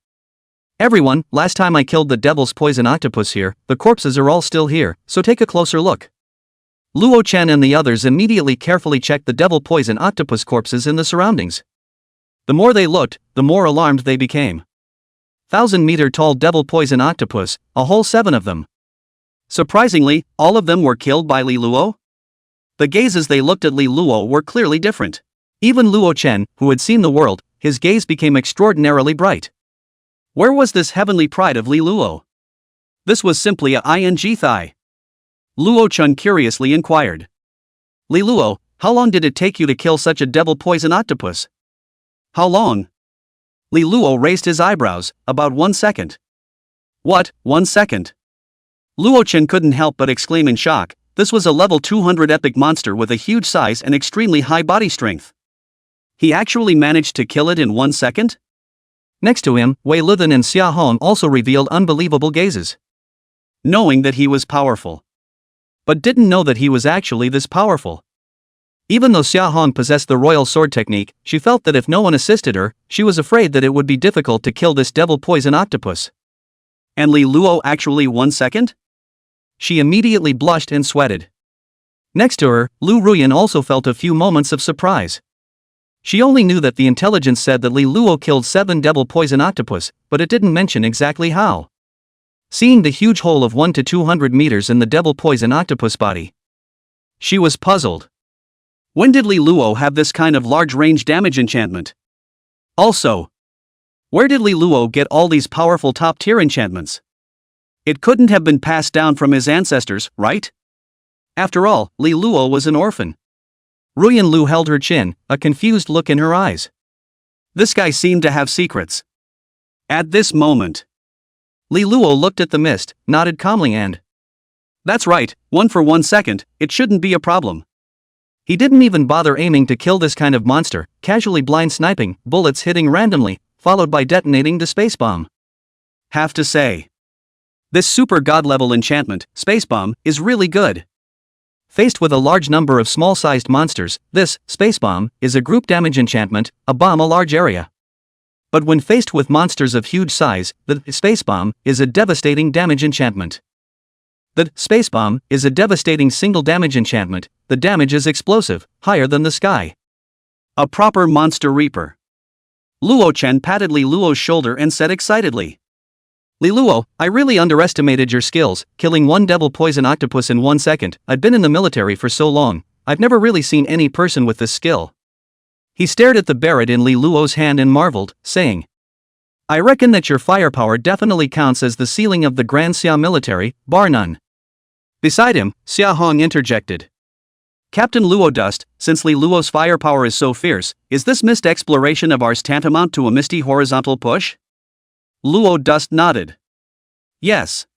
everyone, last time I killed the devil's poison octopus here, the corpses are all still here, so take a closer look. Luo Chen and the others immediately carefully checked the devil poison octopus corpses in the surroundings. The more they looked, the more alarmed they became. 1,000-meter-tall devil poison octopus, a whole 7 of them. Surprisingly, all of them were killed by Li Luo? The gazes they looked at Li Luo were clearly different. Even Luo Chen, who had seen the world, his gaze became extraordinarily bright. Where was this heavenly pride of Li Luo? This was simply a ing thigh. Luo Chen curiously inquired. Li Luo, how long did it take you to kill such a devil poison octopus? How long? Li Luo raised his eyebrows. About 1 second. What, 1 second? Luo Chen couldn't help but exclaim in shock. This was a level 200 epic monster with a huge size and extremely high body strength. He actually managed to kill it in 1 second? Next to him, Wei Luthen and Xia Hong also revealed unbelievable gazes. Knowing that he was powerful. But didn't know that he was actually this powerful. Even though Xia Hong possessed the royal sword technique, she felt that if no one assisted her, she was afraid that it would be difficult to kill this devil poison octopus. And Li Luo actually 1 second? She immediately blushed and sweated. Next to her, Lu Ruyan also felt a few moments of surprise. She only knew that the intelligence said that Li Luo killed 7 devil poison octopus, but it didn't mention exactly how. Seeing the huge hole of 1 to 200 meters in the devil poison octopus body, she was puzzled. When did Li Luo have this kind of large-range damage enchantment? Also, where did Li Luo get all these powerful top-tier enchantments? It couldn't have been passed down from his ancestors, right? After all, Li Luo was an orphan. Ruyan Lu held her chin, a confused look in her eyes. This guy seemed to have secrets. At this moment, Li Luo looked at the mist, nodded calmly and, that's right, 1 for 1 second, it shouldn't be a problem. He didn't even bother aiming to kill this kind of monster, casually blind sniping, bullets hitting randomly, followed by detonating the space bomb. Have to say, this super god-level enchantment, space bomb, is really good. Faced with a large number of small-sized monsters, this space bomb is a group damage enchantment, a bomb a large area. But when faced with monsters of huge size, the space bomb is a devastating damage enchantment. The space bomb is a devastating single damage enchantment. The damage is explosive, higher than the sky. A proper monster reaper. Luo Chen patted Li Luo's shoulder and said excitedly, Li Luo, I really underestimated your skills, killing 1 devil poison octopus in 1 second. I'd been in the military for so long, I've never really seen any person with this skill. He stared at the Barrett in Li Luo's hand and marveled, saying, I reckon that your firepower definitely counts as the ceiling of the Grand Xia military, bar none. Beside him, Xia Hong interjected. Captain Luo Dust, since Li Luo's firepower is so fierce, is this mist exploration of ours tantamount to a misty horizontal push? Luo Dust nodded. Yes.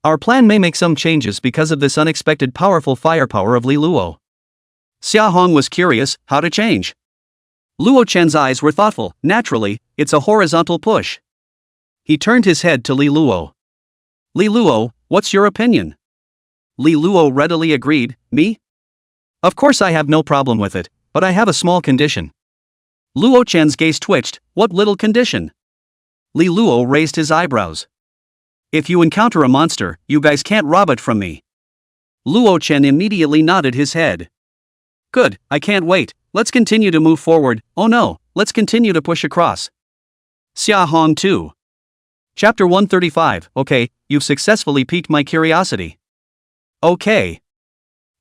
Our plan may make some changes because of this unexpected powerful firepower of Li Luo. Xia Hong was curious, how to change? Luo Chen's eyes were thoughtful. Naturally, it's a horizontal push. He turned his head to Li Luo. Li Luo, what's your opinion? Li Luo readily agreed, me? Of course I have no problem with it, but I have a small condition. Luo Chen's gaze twitched. What little condition? Li Luo raised his eyebrows. If you encounter a monster, you guys can't rob it from me. Luo Chen immediately nodded his head. Good, I can't wait, let's continue to move forward. Oh no, let's continue to push across. Xia Hong 2. Chapter 135. Okay, you've successfully piqued my curiosity. Okay.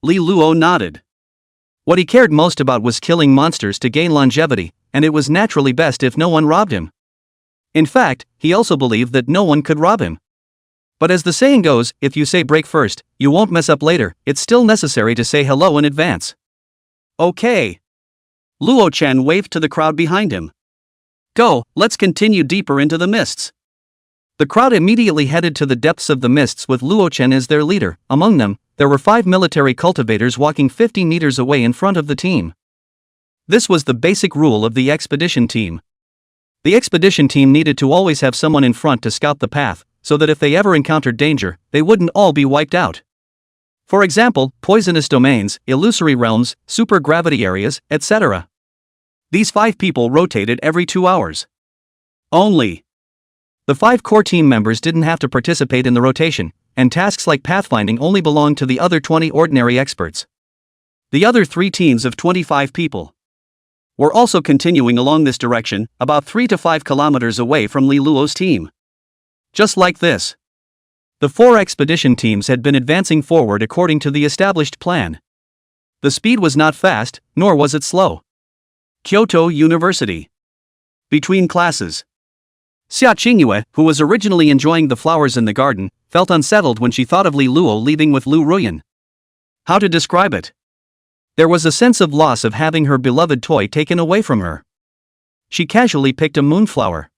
Li Luo nodded. What he cared most about was killing monsters to gain longevity, and it was naturally best if no one robbed him. In fact, he also believed that no one could rob him. But as the saying goes, if you say break first, you won't mess up later. It's still necessary to say hello in advance. Okay. Luo-chan waved to the crowd behind him. Go, let's continue deeper into the mists. The crowd immediately headed to the depths of the mists with Luo-chan as their leader. Among them, there were 5 military cultivators walking 50 meters away in front of the team. This was the basic rule of the expedition team. The expedition team needed to always have someone in front to scout the path, so that if they ever encountered danger, they wouldn't all be wiped out. For example, poisonous domains, illusory realms, supergravity areas, etc. These 5 people rotated every 2 hours. Only. The 5 core team members didn't have to participate in the rotation, and tasks like pathfinding only belonged to the other 20 ordinary experts. The other 3 teams of 25 people were also continuing along this direction, about 3 to 5 kilometers away from Li Luo's team. Just like this. The 4 expedition teams had been advancing forward according to the established plan. The speed was not fast, nor was it slow. Kyoto University. Between classes. Xia Qingyue, who was originally enjoying the flowers in the garden, felt unsettled when she thought of Li Luo leaving with Lu Ruyan. How to describe it? There was a sense of loss of having her beloved toy taken away from her. She casually picked a moonflower.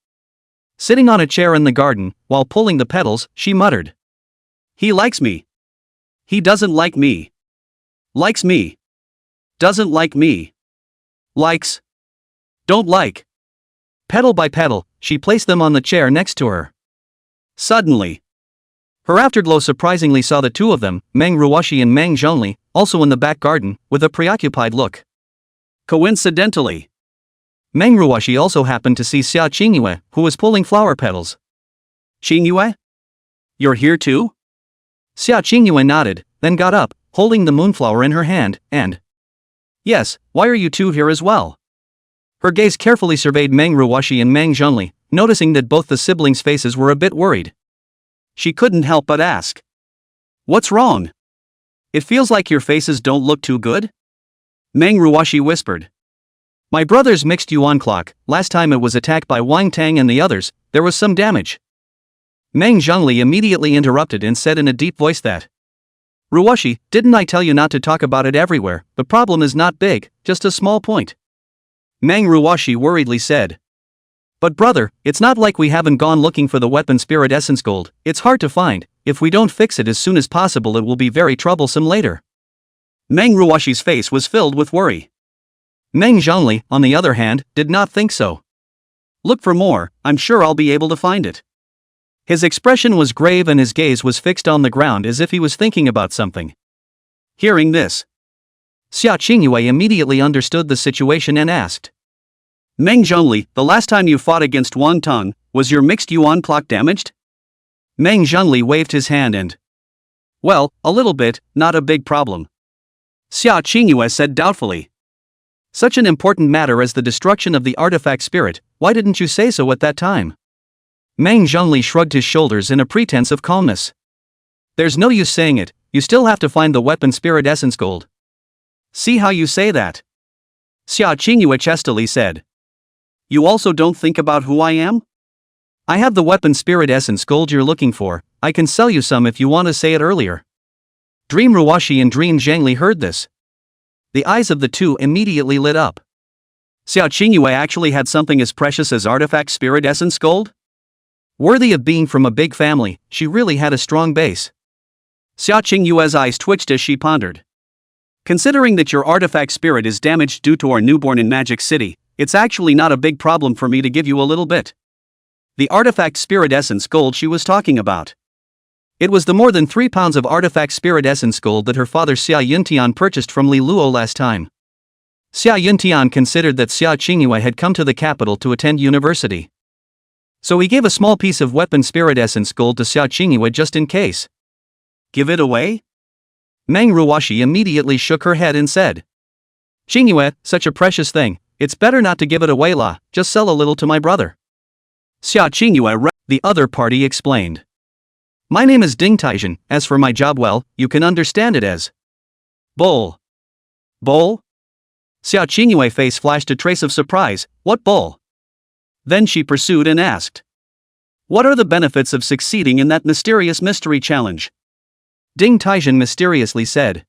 Sitting on a chair in the garden, while pulling the petals, she muttered. He likes me. He doesn't like me. Likes me. Doesn't like me. Likes. Don't like. Petal by petal, she placed them on the chair next to her. Suddenly, her afterglow surprisingly saw the 2 of them, Meng Ruoshi and Meng Zhongli, also in the back garden, with a preoccupied look. Coincidentally, Meng Ruoshi also happened to see Xia Qingyue, who was pulling flower petals. Qingyue? You're here too? Xia Qingyue nodded, then got up, holding the moonflower in her hand, and... Yes, why are you 2 here as well? Her gaze carefully surveyed Meng Ruoshi and Meng Zhongli, noticing that both the siblings' faces were a bit worried. She couldn't help but ask. What's wrong? It feels like your faces don't look too good? Meng Ruoshi whispered. My brother's mixed yuan clock, last time it was attacked by Wang Tang and the others, there was some damage. Meng Zhongli immediately interrupted and said in a deep voice that. Ruoshi, didn't I tell you not to talk about it everywhere? The problem is not big, just a small point. Meng Ruoshi worriedly said. But brother, it's not like we haven't gone looking for the weapon spirit essence gold. It's hard to find. If we don't fix it as soon as possible, it will be very troublesome later. Meng Ruoshi's face was filled with worry. Meng Zhongli, on the other hand, did not think so. Look for more, I'm sure I'll be able to find it. His expression was grave and his gaze was fixed on the ground as if he was thinking about something. Hearing this, Xia Qingyue immediately understood the situation and asked. Meng Zhongli, the last time you fought against Wang Tang, was your mixed yuan clock damaged? Meng Zhongli waved his hand and. Well, a little bit, not a big problem. Xia Qingyue said doubtfully. Such an important matter as the destruction of the artifact spirit, why didn't you say so at that time? Meng Zhongli shrugged his shoulders in a pretense of calmness. There's no use saying it, you still have to find the weapon spirit essence gold. See how you say that? Xia Qingyue chestily said. You also don't think about who I am? I have the weapon spirit essence gold you're looking for, I can sell you some if you want to say it earlier. Dream Ruoshi and Dream Zhangli heard this. The eyes of the 2 immediately lit up. Xia Qingyue actually had something as precious as artifact spirit essence gold? Worthy of being from a big family, she really had a strong base. Xia Qingyue's eyes twitched as she pondered. Considering that your artifact spirit is damaged due to our newborn in Magic City, it's actually not a big problem for me to give you a little bit. The artifact spirit essence gold she was talking about. It was the more than 3 pounds of artifact spirit essence gold that her father Xia Yuntian purchased from Li Luo last time. Xia Yuntian considered that Xia Qingyue had come to the capital to attend university. So he gave a small piece of weapon spirit essence gold to Xia Qingyue just in case. Give it away? Meng Ruoshi immediately shook her head and said. Qingyue, such a precious thing, it's better not to give it away la, just sell a little to my brother. Xia Qingyue, the other party explained. My name is Ding Taijin, as for my job, well, you can understand it as. Bowl. Bowl? Xiao Qingyue's face flashed a trace of surprise. What bull? Then she pursued and asked. What are the benefits of succeeding in that mysterious mystery challenge? Ding Taijin mysteriously said.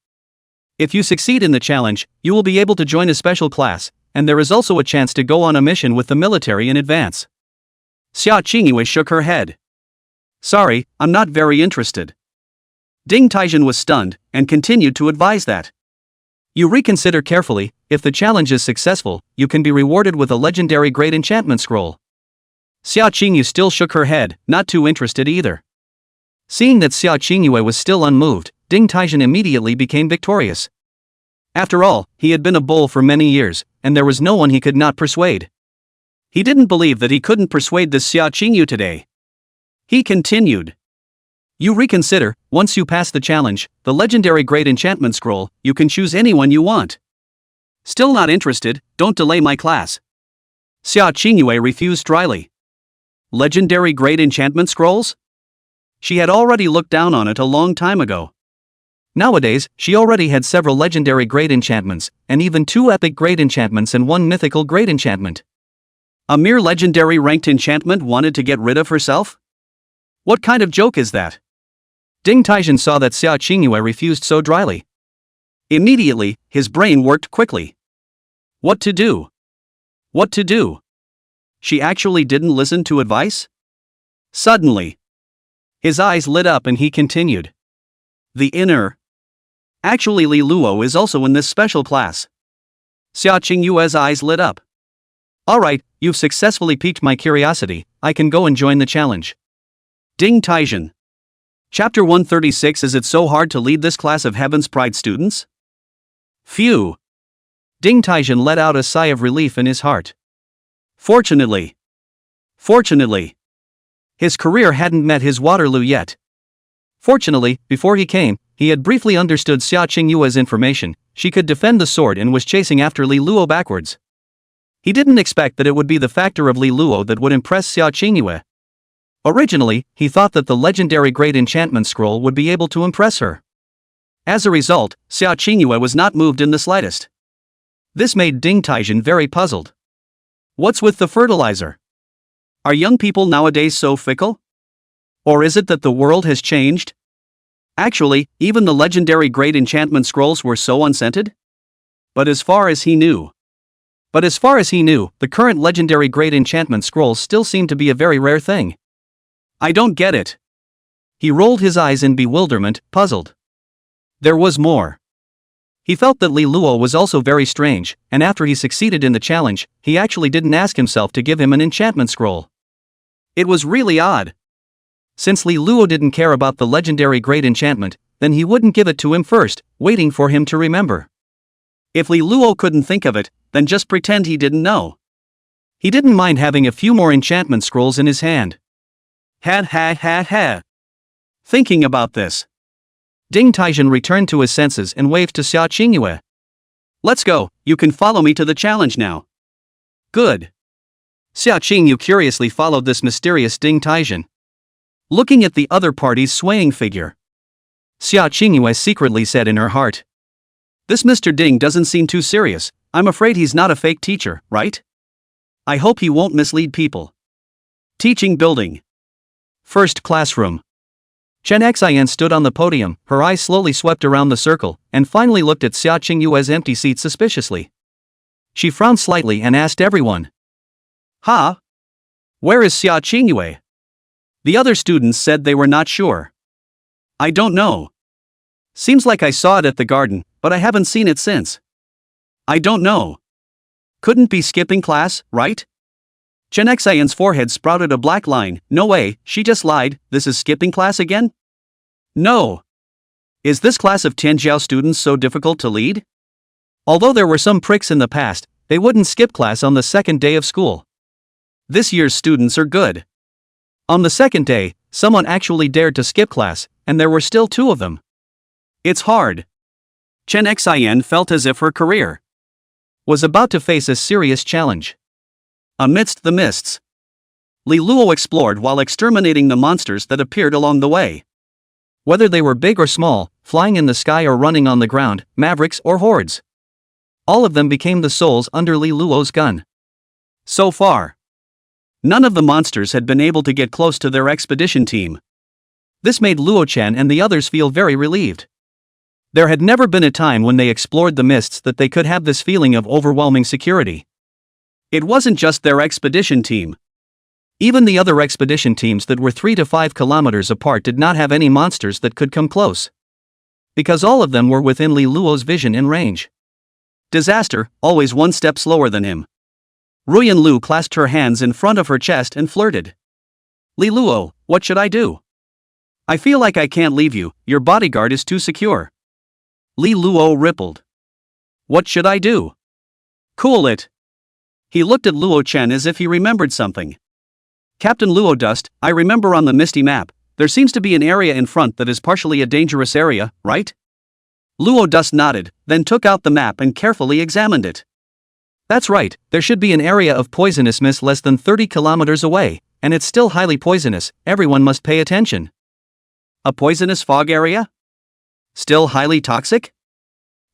If you succeed in the challenge, you will be able to join a special class, and there is also a chance to go on a mission with the military in advance. Xiao Qingyue shook her head. Sorry, I'm not very interested. Ding Taijin was stunned, and continued to advise that. You reconsider carefully. If the challenge is successful, you can be rewarded with a legendary great enchantment scroll. Xiao Qingyue still shook her head, not too interested either. Seeing that Xiao Qingyue was still unmoved, Ding Taijin immediately became victorious. After all, he had been a bull for many years, and there was no one he could not persuade. He didn't believe that he couldn't persuade this Xiao Qingyue today. He continued. You reconsider. Once you pass the challenge, the legendary great enchantment scroll, you can choose anyone you want. Still not interested, don't delay my class. Xiao Qingyue refused dryly. Legendary great enchantment scrolls? She had already looked down on it a long time ago. Nowadays, she already had several legendary great enchantments, and even 2 epic great enchantments and 1 mythical great enchantment. A mere legendary ranked enchantment wanted to get rid of herself? What kind of joke is that? Ding Taijin saw that Xiao Qingyue refused so dryly. Immediately, his brain worked quickly. What to do? What to do? She actually didn't listen to advice? Suddenly, his eyes lit up and he continued. The inner. Actually, Li Luo is also in this special class. Xiao Qingyue's eyes lit up. Alright, you've successfully piqued my curiosity, I can go and join the challenge. Ding Taijin. Chapter 136. Is it so hard to lead this class of Heaven's Pride students? Phew. Ding Taijin let out a sigh of relief in his heart. Fortunately. His career hadn't met his Waterloo yet. Fortunately, before he came, he had briefly understood Xiao Qingyue's information. She could defend the sword and was chasing after Li Luo backwards. He didn't expect that it would be the factor of Li Luo that would impress Xiao Qingyue. Originally, he thought that the legendary great enchantment scroll would be able to impress her. As a result, Xiao Qingyue was not moved in the slightest. This made Ding Taijin very puzzled. What's with the fertilizer? Are young people nowadays so fickle? Or is it that the world has changed? Actually, even the legendary great enchantment scrolls were so unscented? But as far as he knew, the current legendary great enchantment scrolls still seemed to be a very rare thing. I don't get it. He rolled his eyes in bewilderment, puzzled. There was more. He felt that Li Luo was also very strange, and after he succeeded in the challenge, he actually didn't ask himself to give him an enchantment scroll. It was really odd. Since Li Luo didn't care about the legendary great enchantment, then he wouldn't give it to him first, waiting for him to remember. If Li Luo couldn't think of it, then just pretend he didn't know. He didn't mind having a few more enchantment scrolls in his hand. Ha. Thinking about this, Ding Taijin returned to his senses and waved to Xiao Qingyue. Let's go, you can follow me to the challenge now. Good. Xiao Qingyue curiously followed this mysterious Ding Taijin, looking at the other party's swaying figure. Xiao Qingyue secretly said in her heart. This Mr. Ding doesn't seem too serious. I'm afraid he's not a fake teacher, right? I hope he won't mislead people. Teaching building. First classroom. Chen Xian stood on the podium, her eyes slowly swept around the circle, and finally looked at Xiao Qingyue's empty seat suspiciously. She frowned slightly and asked everyone. Huh? Where is Xiao Qingyue? The other students said they were not sure. I don't know. Seems like I saw it at the garden, but I haven't seen it since. I don't know. Couldn't be skipping class, right? Chen Xian's forehead sprouted a black line. No way, she just lied. This is skipping class again? No. Is this class of Tianjiao students so difficult to lead? Although there were some pricks in the past, they wouldn't skip class on the second day of school. This year's students are good. On the second day, someone actually dared to skip class, and there were still 2 of them. It's hard. Chen Xian felt as if her career was about to face a serious challenge. Amidst the mists, Li Luo explored while exterminating the monsters that appeared along the way. Whether they were big or small, flying in the sky or running on the ground, mavericks or hordes. All of them became the souls under Li Luo's gun. So far, none of the monsters had been able to get close to their expedition team. This made Luo Chen and the others feel very relieved. There had never been a time when they explored the mists that they could have this feeling of overwhelming security. It wasn't just their expedition team. Even the other expedition teams that were 3 to 5 kilometers apart did not have any monsters that could come close. Because all of them were within Li Luo's vision and range. Disaster, always one step slower than him. Ruyan Lu clasped her hands in front of her chest and flirted. Li Luo, what should I do? I feel like I can't leave you, your bodyguard is too secure. Li Luo rippled. What should I do? Cool it. He looked at Luo Chen as if he remembered something. Captain Luo Dust, I remember on the misty map, there seems to be an area in front that is partially a dangerous area, right? Luo Dust nodded, then took out the map and carefully examined it. That's right, there should be an area of poisonous mist less than 30 kilometers away, and it's still highly poisonous, everyone must pay attention. A poisonous fog area? Still highly toxic?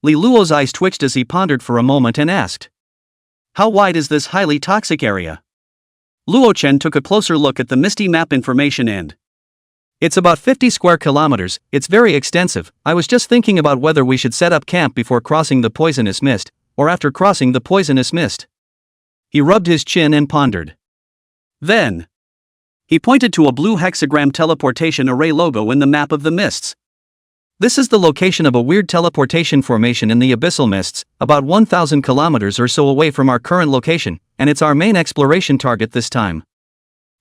Li Luo's eyes twitched as he pondered for a moment and asked. How wide is this highly toxic area? Luo Chen took a closer look at the misty map information and. It's about 50 square kilometers, it's very extensive. I was just thinking about whether we should set up camp before crossing the poisonous mist, or after crossing the poisonous mist. He rubbed his chin and pondered. Then, he pointed to a blue hexagram teleportation array logo in the map of the mists. This is the location of a weird teleportation formation in the abyssal mists, about 1,000 kilometers or so away from our current location, and it's our main exploration target this time.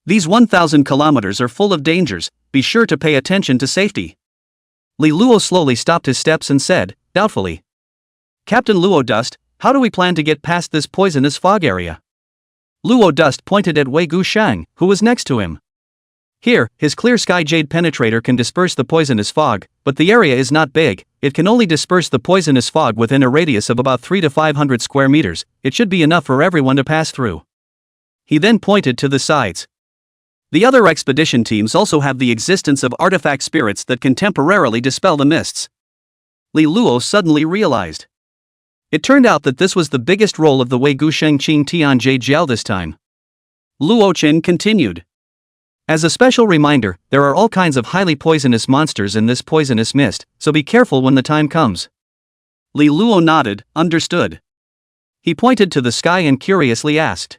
These 1,000 kilometers are full of dangers, be sure to pay attention to safety. Li Luo slowly stopped his steps and said, doubtfully. Captain Luo Dust, how do we plan to get past this poisonous fog area? Luo Dust pointed at Wei Gushang, who was next to him. Here, his clear sky jade penetrator can disperse the poisonous fog, but the area is not big, it can only disperse the poisonous fog within a radius of about 3 to 500 square meters, it should be enough for everyone to pass through. He then pointed to the sides. The other expedition teams also have the existence of artifact spirits that can temporarily dispel the mists. Li Luo suddenly realized. It turned out that this was the biggest role of the Wei Gusheng Qing Tian Jade Jiao this time. Luo Chen continued. As a special reminder, there are all kinds of highly poisonous monsters in this poisonous mist, so be careful when the time comes. Li Luo nodded, understood. He pointed to the sky and curiously asked.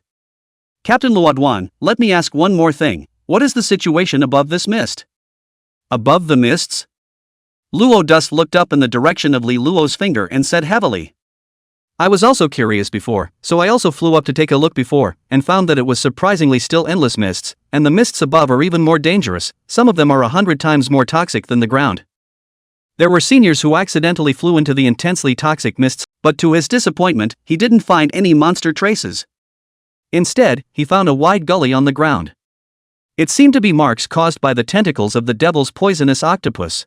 Captain Luoduan, let me ask one more thing, what is the situation above this mist? Above the mists? Luo Dust looked up in the direction of Li Luo's finger and said heavily. I was also curious before, so I also flew up to take a look before, and found that it was surprisingly still endless mists, and the mists above are even more dangerous, some of them are 100 times more toxic than the ground. There were seniors who accidentally flew into the intensely toxic mists, but to his disappointment, he didn't find any monster traces. Instead, he found a wide gully on the ground. It seemed to be marks caused by the tentacles of the devil's poisonous octopus.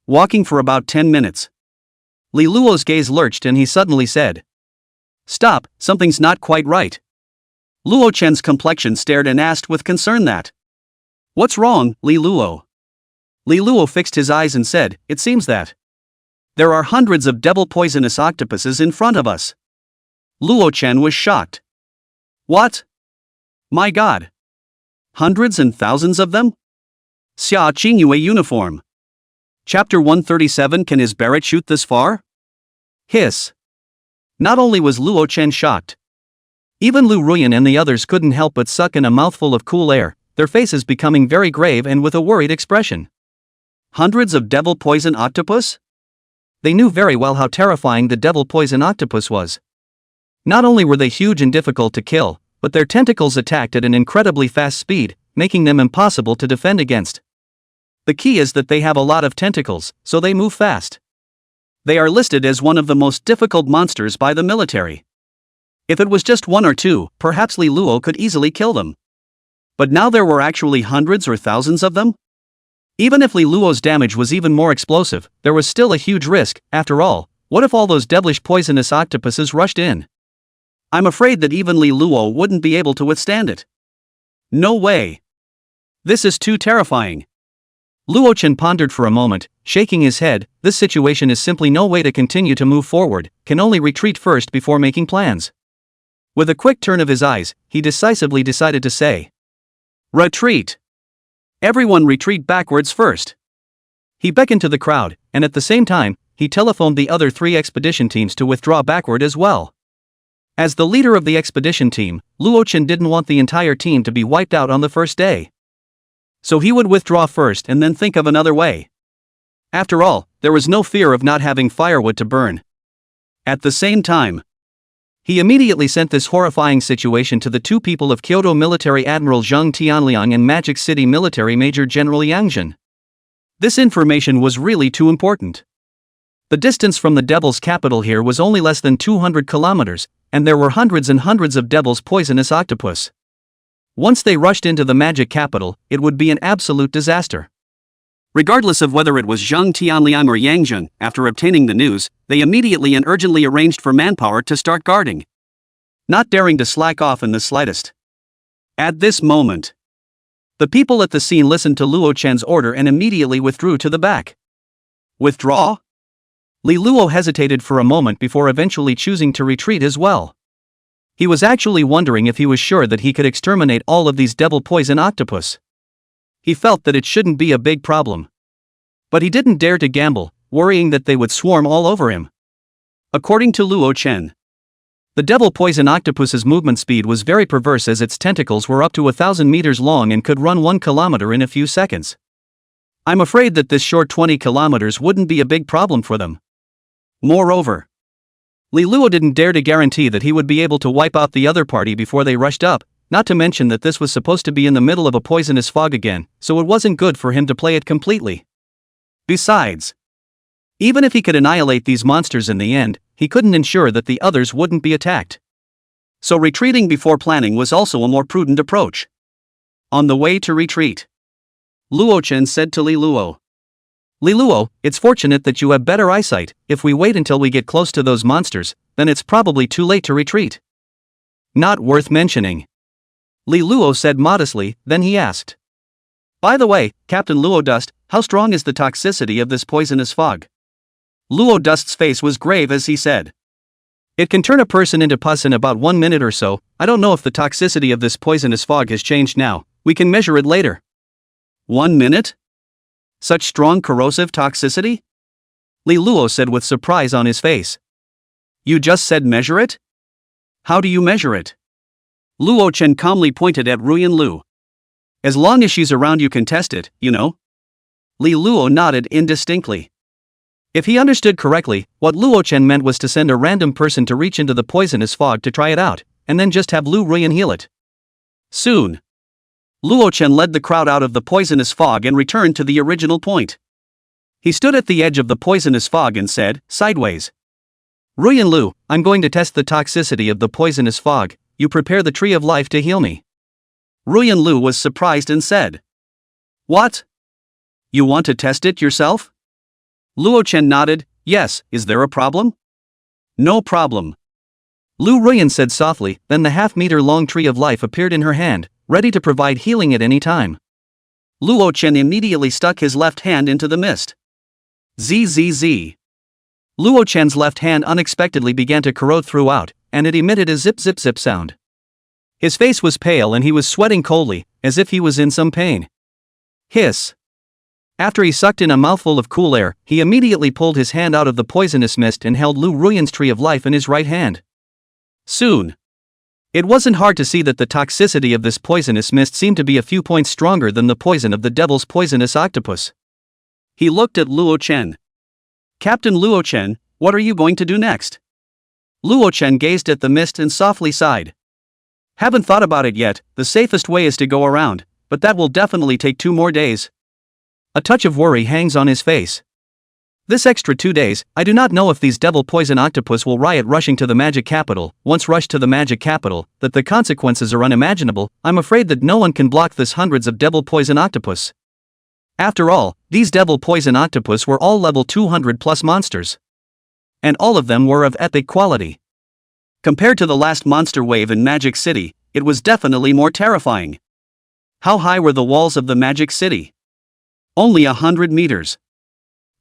Walking for about 10 minutes. Li Luo's gaze lurched and he suddenly said. Stop, something's not quite right. Luo Chen's complexion stared and asked with concern that. What's wrong, Li Luo? Li Luo fixed his eyes and said, it seems that. There are hundreds of devil poisonous octopuses in front of us. Luo Chen was shocked. What? My God. Hundreds and thousands of them? Xia Qingyue uniform. Chapter 137. Can his Barrett shoot this far? Hiss. Not only was Luo Chen shocked. Even Lu Ruyan and the others couldn't help but suck in a mouthful of cool air, their faces becoming very grave and with a worried expression. Hundreds of devil poison octopus? They knew very well how terrifying the devil poison octopus was. Not only were they huge and difficult to kill, but their tentacles attacked at an incredibly fast speed, making them impossible to defend against. The key is that they have a lot of tentacles, so they move fast. They are listed as one of the most difficult monsters by the military. If it was just one or two, perhaps Li Luo could easily kill them. But now there were actually hundreds or thousands of them? Even if Li Luo's damage was even more explosive, there was still a huge risk. After all, what if all those devilish poisonous octopuses rushed in? I'm afraid that even Li Luo wouldn't be able to withstand it. No way. This is too terrifying. Luo-chan pondered for a moment, shaking his head. This situation is simply no way to continue to move forward, can only retreat first before making plans. With a quick turn of his eyes, he decisively decided to say, "Retreat! Everyone retreat backwards first." He beckoned to the crowd, and at the same time, he telephoned the other 3 expedition teams to withdraw backward as well. As the leader of the expedition team, Luo-chan didn't want the entire team to be wiped out on the first day. So he would withdraw first and then think of another way. After all, there was no fear of not having firewood to burn. At the same time, he immediately sent this horrifying situation to the 2 people of Kyoto Military Admiral Zheng Tianliang and Magic City Military Major General Yang Jin. This information was really too important. The distance from the Devil's capital here was only less than 200 kilometers, and there were hundreds and hundreds of Devil's poisonous octopus. Once they rushed into the magic capital, it would be an absolute disaster. Regardless of whether it was Zheng Tianliang or Yang Jin, after obtaining the news, they immediately and urgently arranged for manpower to start guarding, not daring to slack off in the slightest. At this moment, the people at the scene listened to Luo-chan's order and immediately withdrew to the back. Withdraw? Li Luo hesitated for a moment before eventually choosing to retreat as well. He was actually wondering if he was sure that he could exterminate all of these devil poison octopus. He felt that it shouldn't be a big problem. But he didn't dare to gamble, worrying that they would swarm all over him. According to Luo-chan, the devil poison octopus's movement speed was very perverse, as its tentacles were up to 1,000 meters long and could run 1 kilometer in a few seconds. I'm afraid that this short 20 kilometers wouldn't be a big problem for them. Moreover, Li Luo didn't dare to guarantee that he would be able to wipe out the other party before they rushed up, not to mention that this was supposed to be in the middle of a poisonous fog again, so it wasn't good for him to play it completely. Besides, even if he could annihilate these monsters in the end, he couldn't ensure that the others wouldn't be attacked. So retreating before planning was also a more prudent approach. On the way to retreat, Luo-chan said to Li Luo, "Li Luo, it's fortunate that you have better eyesight. If we wait until we get close to those monsters, then it's probably too late to retreat." "Not worth mentioning," Li Luo said modestly. Then he asked, "By the way, Captain Luo Dust, how strong is the toxicity of this poisonous fog?" Luo Dust's face was grave as he said, "It can turn a person into pus in about 1 minute or so. I don't know if the toxicity of this poisonous fog has changed now. We can measure it later." 1 minute? Such strong corrosive toxicity? Li Luo said with surprise on his face. "You just said measure it? How do you measure it?" Luo-chen calmly pointed at Ruyan Lu. "As long as she's around you can test it, you know?" Li Luo nodded indistinctly. If he understood correctly, what Luo-chen meant was to send a random person to reach into the poisonous fog to try it out, and then just have Lu Ruyan heal it. Soon, Luo-chen led the crowd out of the poisonous fog and returned to the original point. He stood at the edge of the poisonous fog and said, sideways, "Ruyan Lu, I'm going to test the toxicity of the poisonous fog. You prepare the tree of life to heal me." Ruyan Lu was surprised and said, "What? You want to test it yourself?" Luo-chen nodded. "Yes, is there a problem?" "No problem." Lu Ruyan said softly. Then the half-meter-long tree of life appeared in her hand, ready to provide healing at any time. Luo-chen immediately stuck his left hand into the mist. Zzz. Luo-chen's left hand unexpectedly began to corrode throughout, and it emitted a zip-zip-zip sound. His face was pale and he was sweating coldly, as if he was in some pain. Hiss. After he sucked in a mouthful of cool air, he immediately pulled his hand out of the poisonous mist and held Lu Ruyan's tree of life in his right hand. Soon, it wasn't hard to see that the toxicity of this poisonous mist seemed to be a few points stronger than the poison of the devil's poisonous octopus. He looked at Luo-chen. "Captain Luo-chen, what are you going to do next?" Luo-chen gazed at the mist and softly sighed. "Haven't thought about it yet. The safest way is to go around, but that will definitely take 2 more days." A touch of worry hangs on his face. This extra 2 days, I do not know if these devil poison octopus will riot rushing to the magic capital. Once rushed to the magic capital, that the consequences are unimaginable. I'm afraid that no one can block this hundreds of devil poison octopus. After all, these devil poison octopus were all level 200 plus monsters. And all of them were of epic quality. Compared to the last monster wave in Magic City, it was definitely more terrifying. How high were the walls of the Magic City? Only 100 meters.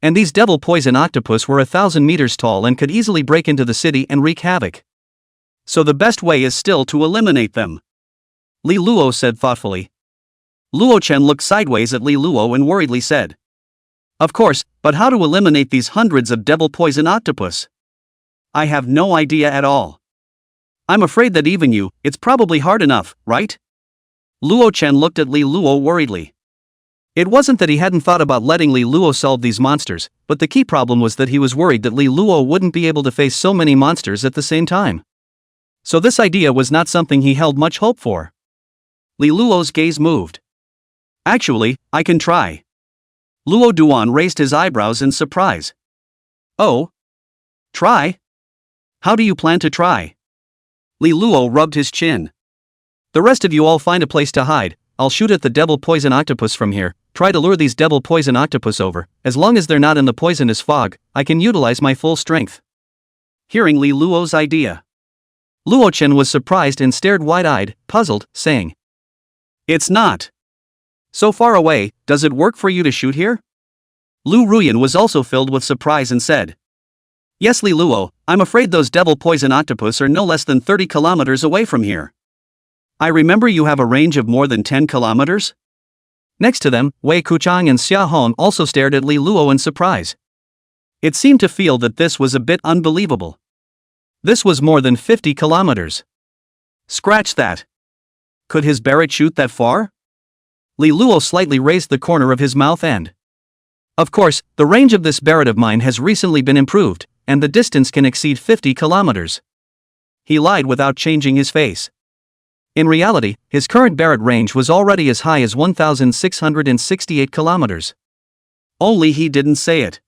And these devil poison octopus were 1,000 meters tall and could easily break into the city and wreak havoc. So the best way is still to eliminate them, Li Luo said thoughtfully. Luo Chen looked sideways at Li Luo and worriedly said. Of course, but how to eliminate these hundreds of devil poison octopus? I have no idea at all. I'm afraid that even you, it's probably hard enough, right? Luo Chen looked at Li Luo worriedly. It wasn't that he hadn't thought about letting Li Luo solve these monsters, but the key problem was that he was worried that Li Luo wouldn't be able to face so many monsters at the same time. So this idea was not something he held much hope for. Li Luo's gaze moved. Actually, I can try. Luo Duan raised his eyebrows in surprise. Oh? Try? How do you plan to try? Li Luo rubbed his chin. The rest of you all find a place to hide. I'll shoot at the devil poison octopus from here. Try to lure these devil poison octopus over. As long as they're not in the poisonous fog, I can utilize my full strength. Hearing Li Luo's idea, Luo Chen was surprised and stared wide-eyed, puzzled, saying, It's not so far away, does it work for you to shoot here? Lu Ruyan was also filled with surprise and said, Yes Li Luo, I'm afraid those devil poison octopus are no less than 30 kilometers away from here. I remember you have a range of more than 10 kilometers? Next to them, Wei Kuchang and Xia Hong also stared at Li Luo in surprise. It seemed to feel that this was a bit unbelievable. This was more than 50 kilometers. Scratch that. Could his Barrett shoot that far? Li Luo slightly raised the corner of his mouth and. Of course, the range of this Barrett of mine has recently been improved, and the distance can exceed 50 kilometers. He lied without changing his face. In reality, his current Barrett range was already as high as 1,668 kilometers. Only he didn't say it.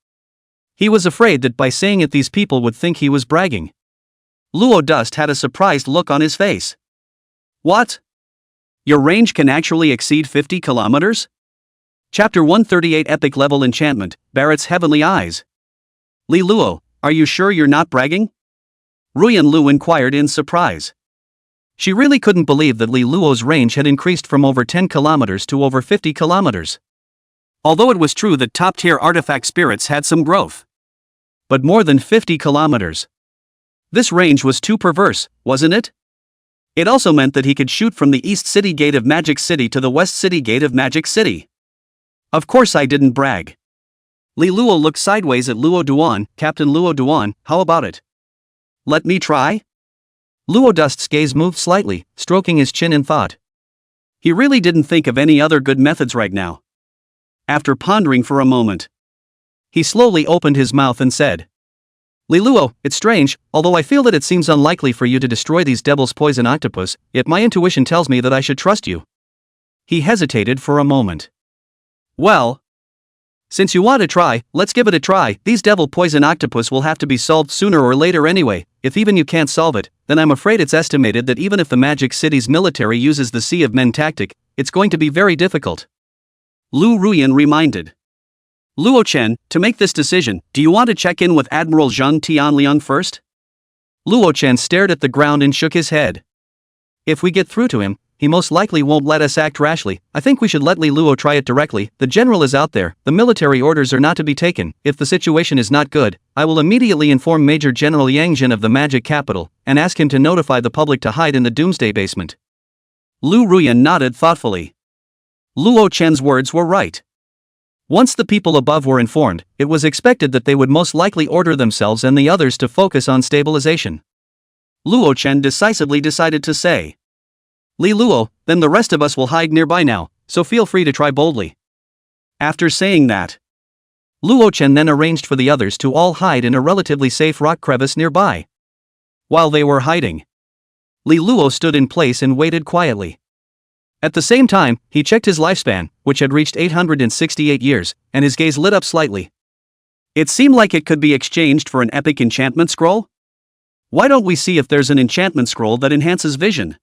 He was afraid that by saying it these people would think he was bragging. Luo Dust had a surprised look on his face. What? Your range can actually exceed 50 kilometers? Chapter 138 Epic Level Enchantment, Barrett's Heavenly Eyes. Li Luo, are you sure you're not bragging? Ruyan Lu inquired in surprise. She really couldn't believe that Li Luo's range had increased from over 10 kilometers to over 50 kilometers. Although it was true that top-tier artifact spirits had some growth. But more than 50 kilometers. This range was too perverse, wasn't it? It also meant that he could shoot from the East City Gate of Magic City to the West City Gate of Magic City. Of course I didn't brag. Li Luo looked sideways at Luo Duan. Captain Luo Duan, how about it? Let me try? Luo Dust's gaze moved slightly, stroking his chin in thought. He really didn't think of any other good methods right now. After pondering for a moment, he slowly opened his mouth and said, Li Luo, it's strange, although I feel that it seems unlikely for you to destroy these devil's poison octopus, yet my intuition tells me that I should trust you. He hesitated for a moment. Well, since you want to try, let's give it a try. These devil poison octopus will have to be solved sooner or later anyway. If even you can't solve it, then I'm afraid it's estimated that even if the Magic City's military uses the Sea of Men tactic, it's going to be very difficult. Lu Ruyan reminded. Luo Chen, to make this decision, do you want to check in with Admiral Zheng Tianliang first? Luo Chen stared at the ground and shook his head. If we get through to him, he most likely won't let us act rashly. I think we should let Li Luo try it directly. The general is out there, the military orders are not to be taken. If the situation is not good, I will immediately inform Major General Yang Jin of the Magic Capital, and ask him to notify the public to hide in the Doomsday Basement. Lu Ruyan nodded thoughtfully. Luo Chen's words were right. Once the people above were informed, it was expected that they would most likely order themselves and the others to focus on stabilization. Luo Chen decisively decided to say, Li Luo, then the rest of us will hide nearby now, so feel free to try boldly. After saying that, Luo Chen then arranged for the others to all hide in a relatively safe rock crevice nearby. While they were hiding, Li Luo stood in place and waited quietly. At the same time, he checked his lifespan, which had reached 868 years, and his gaze lit up slightly. It seemed like it could be exchanged for an epic enchantment scroll? Why don't we see if there's an enchantment scroll that enhances vision?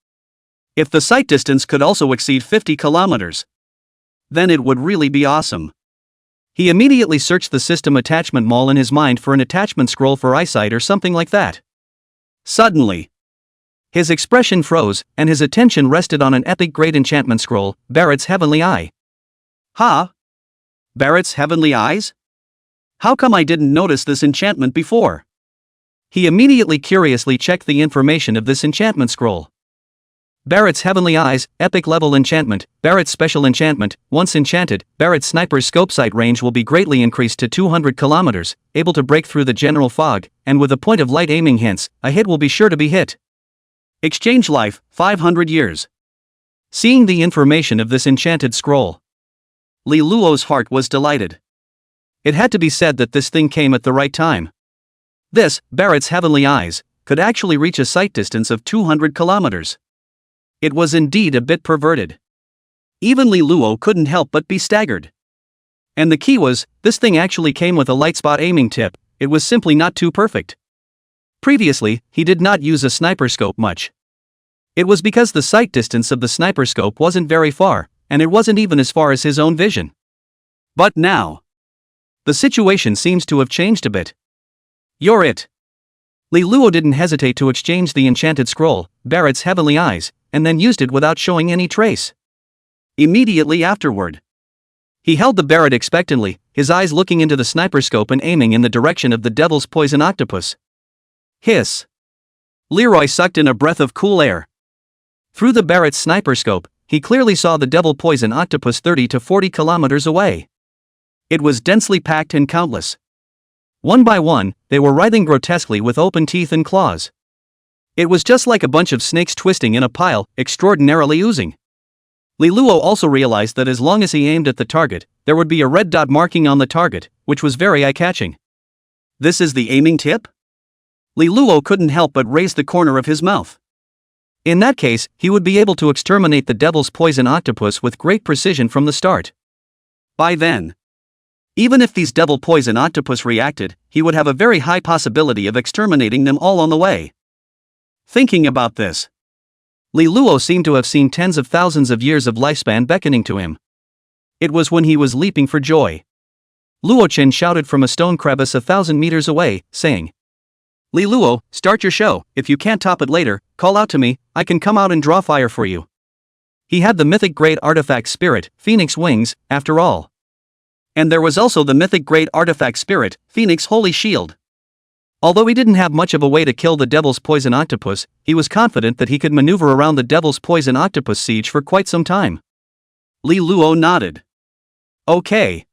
If the sight distance could also exceed 50 kilometers, then it would really be awesome. He immediately searched the system attachment mall in his mind for an attachment scroll for eyesight or something like that. Suddenly, his expression froze, and his attention rested on an epic great enchantment scroll, Barrett's Heavenly Eye. Ha! Barrett's heavenly eyes? How come I didn't notice this enchantment before? He immediately curiously checked the information of this enchantment scroll. Barrett's heavenly eyes, epic level enchantment. Barrett's special enchantment. Once enchanted, Barrett's sniper's scope sight range will be greatly increased to 200 kilometers, able to break through the general fog, and with a point of light aiming hence, a hit will be sure to be hit. Exchange life, 500 years. Seeing the information of this enchanted scroll, Li Luo's heart was delighted. It had to be said that this thing came at the right time. This, Barrett's heavenly eyes, could actually reach a sight distance of 200 kilometers. It was indeed a bit perverted. Even Li Luo couldn't help but be staggered. And the key was, this thing actually came with a light spot aiming tip. It was simply not too perfect. Previously, he did not use a sniper scope much. It was because the sight distance of the sniper scope wasn't very far, and it wasn't even as far as his own vision. But now, the situation seems to have changed a bit. You're it. Li Luo didn't hesitate to exchange the enchanted scroll, Barrett's heavenly eyes, and then used it without showing any trace. Immediately afterward, he held the Barrett expectantly, his eyes looking into the sniper scope and aiming in the direction of the devil's poison octopus. Hiss. Leroy sucked in a breath of cool air. Through the Barrett's sniper scope, he clearly saw the devil poison octopus 30 to 40 kilometers away. It was densely packed and countless. One by one, they were writhing grotesquely with open teeth and claws. It was just like a bunch of snakes twisting in a pile, extraordinarily oozing. Li Luo also realized that as long as he aimed at the target, there would be a red dot marking on the target, which was very eye-catching. This is the aiming tip? Li Luo couldn't help but raise the corner of his mouth. In that case, he would be able to exterminate the devil's poison octopus with great precision from the start. By then, even if these devil poison octopus reacted, he would have a very high possibility of exterminating them all on the way. Thinking about this, Li Luo seemed to have seen tens of thousands of years of lifespan beckoning to him. It was when he was leaping for joy. Luo Chen shouted from a stone crevice 1,000 meters away, saying, Li Luo, start your show. If you can't top it later, call out to me, I can come out and draw fire for you. He had the mythic great artifact spirit, Phoenix Wings, after all. And there was also the mythic great artifact spirit, Phoenix Holy Shield. Although he didn't have much of a way to kill the devil's poison octopus, he was confident that he could maneuver around the devil's poison octopus siege for quite some time. Li Luo nodded. Okay.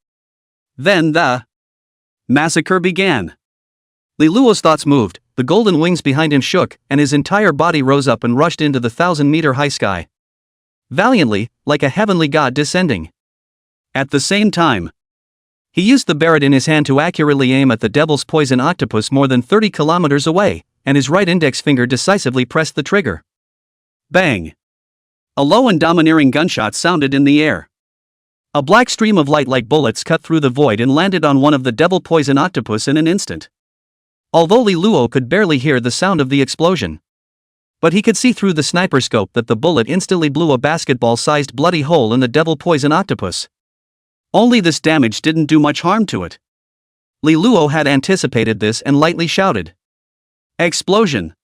Then the massacre began. Li Luo's thoughts moved, the golden wings behind him shook, and his entire body rose up and rushed into the 1,000-meter high sky. Valiantly, like a heavenly god descending. At the same time, he used the Barrett in his hand to accurately aim at the devil's poison octopus more than 30 kilometers away, and his right index finger decisively pressed the trigger. Bang! A low and domineering gunshot sounded in the air. A black stream of light like bullets cut through the void and landed on one of the devil poison octopus in an instant. Although Li Luo could barely hear the sound of the explosion, but he could see through the sniper scope that the bullet instantly blew a basketball-sized bloody hole in the devil poison octopus. Only this damage didn't do much harm to it. Li Luo had anticipated this and lightly shouted, "Explosion!"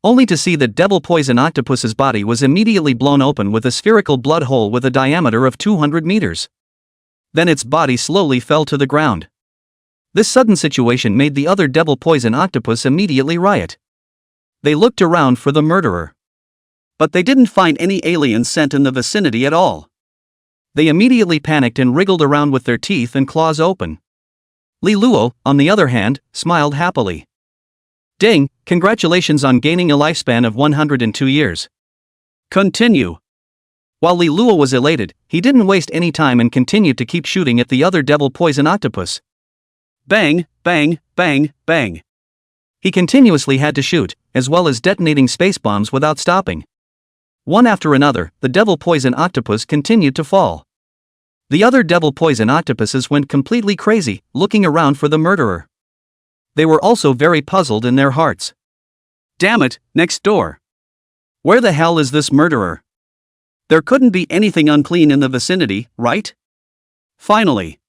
Only to see the devil poison octopus's body was immediately blown open with a spherical blood hole with a diameter of 200 meters. Then its body slowly fell to the ground. This sudden situation made the other devil poison octopus immediately riot. They looked around for the murderer, but they didn't find any alien scent in the vicinity at all. They immediately panicked and wriggled around with their teeth and claws open. Li Luo, on the other hand, smiled happily. Ding, congratulations on gaining a lifespan of 102 years. Continue. While Li Luo was elated, he didn't waste any time and continued to keep shooting at the other devil poison octopus. Bang, bang, bang, bang. He continuously had to shoot, as well as detonating space bombs without stopping. One after another, the devil poison octopus continued to fall. The other devil poison octopuses went completely crazy, looking around for the murderer. They were also very puzzled in their hearts. Damn it, next door. Where the hell is this murderer? There couldn't be anything unclean in the vicinity, right? Finally,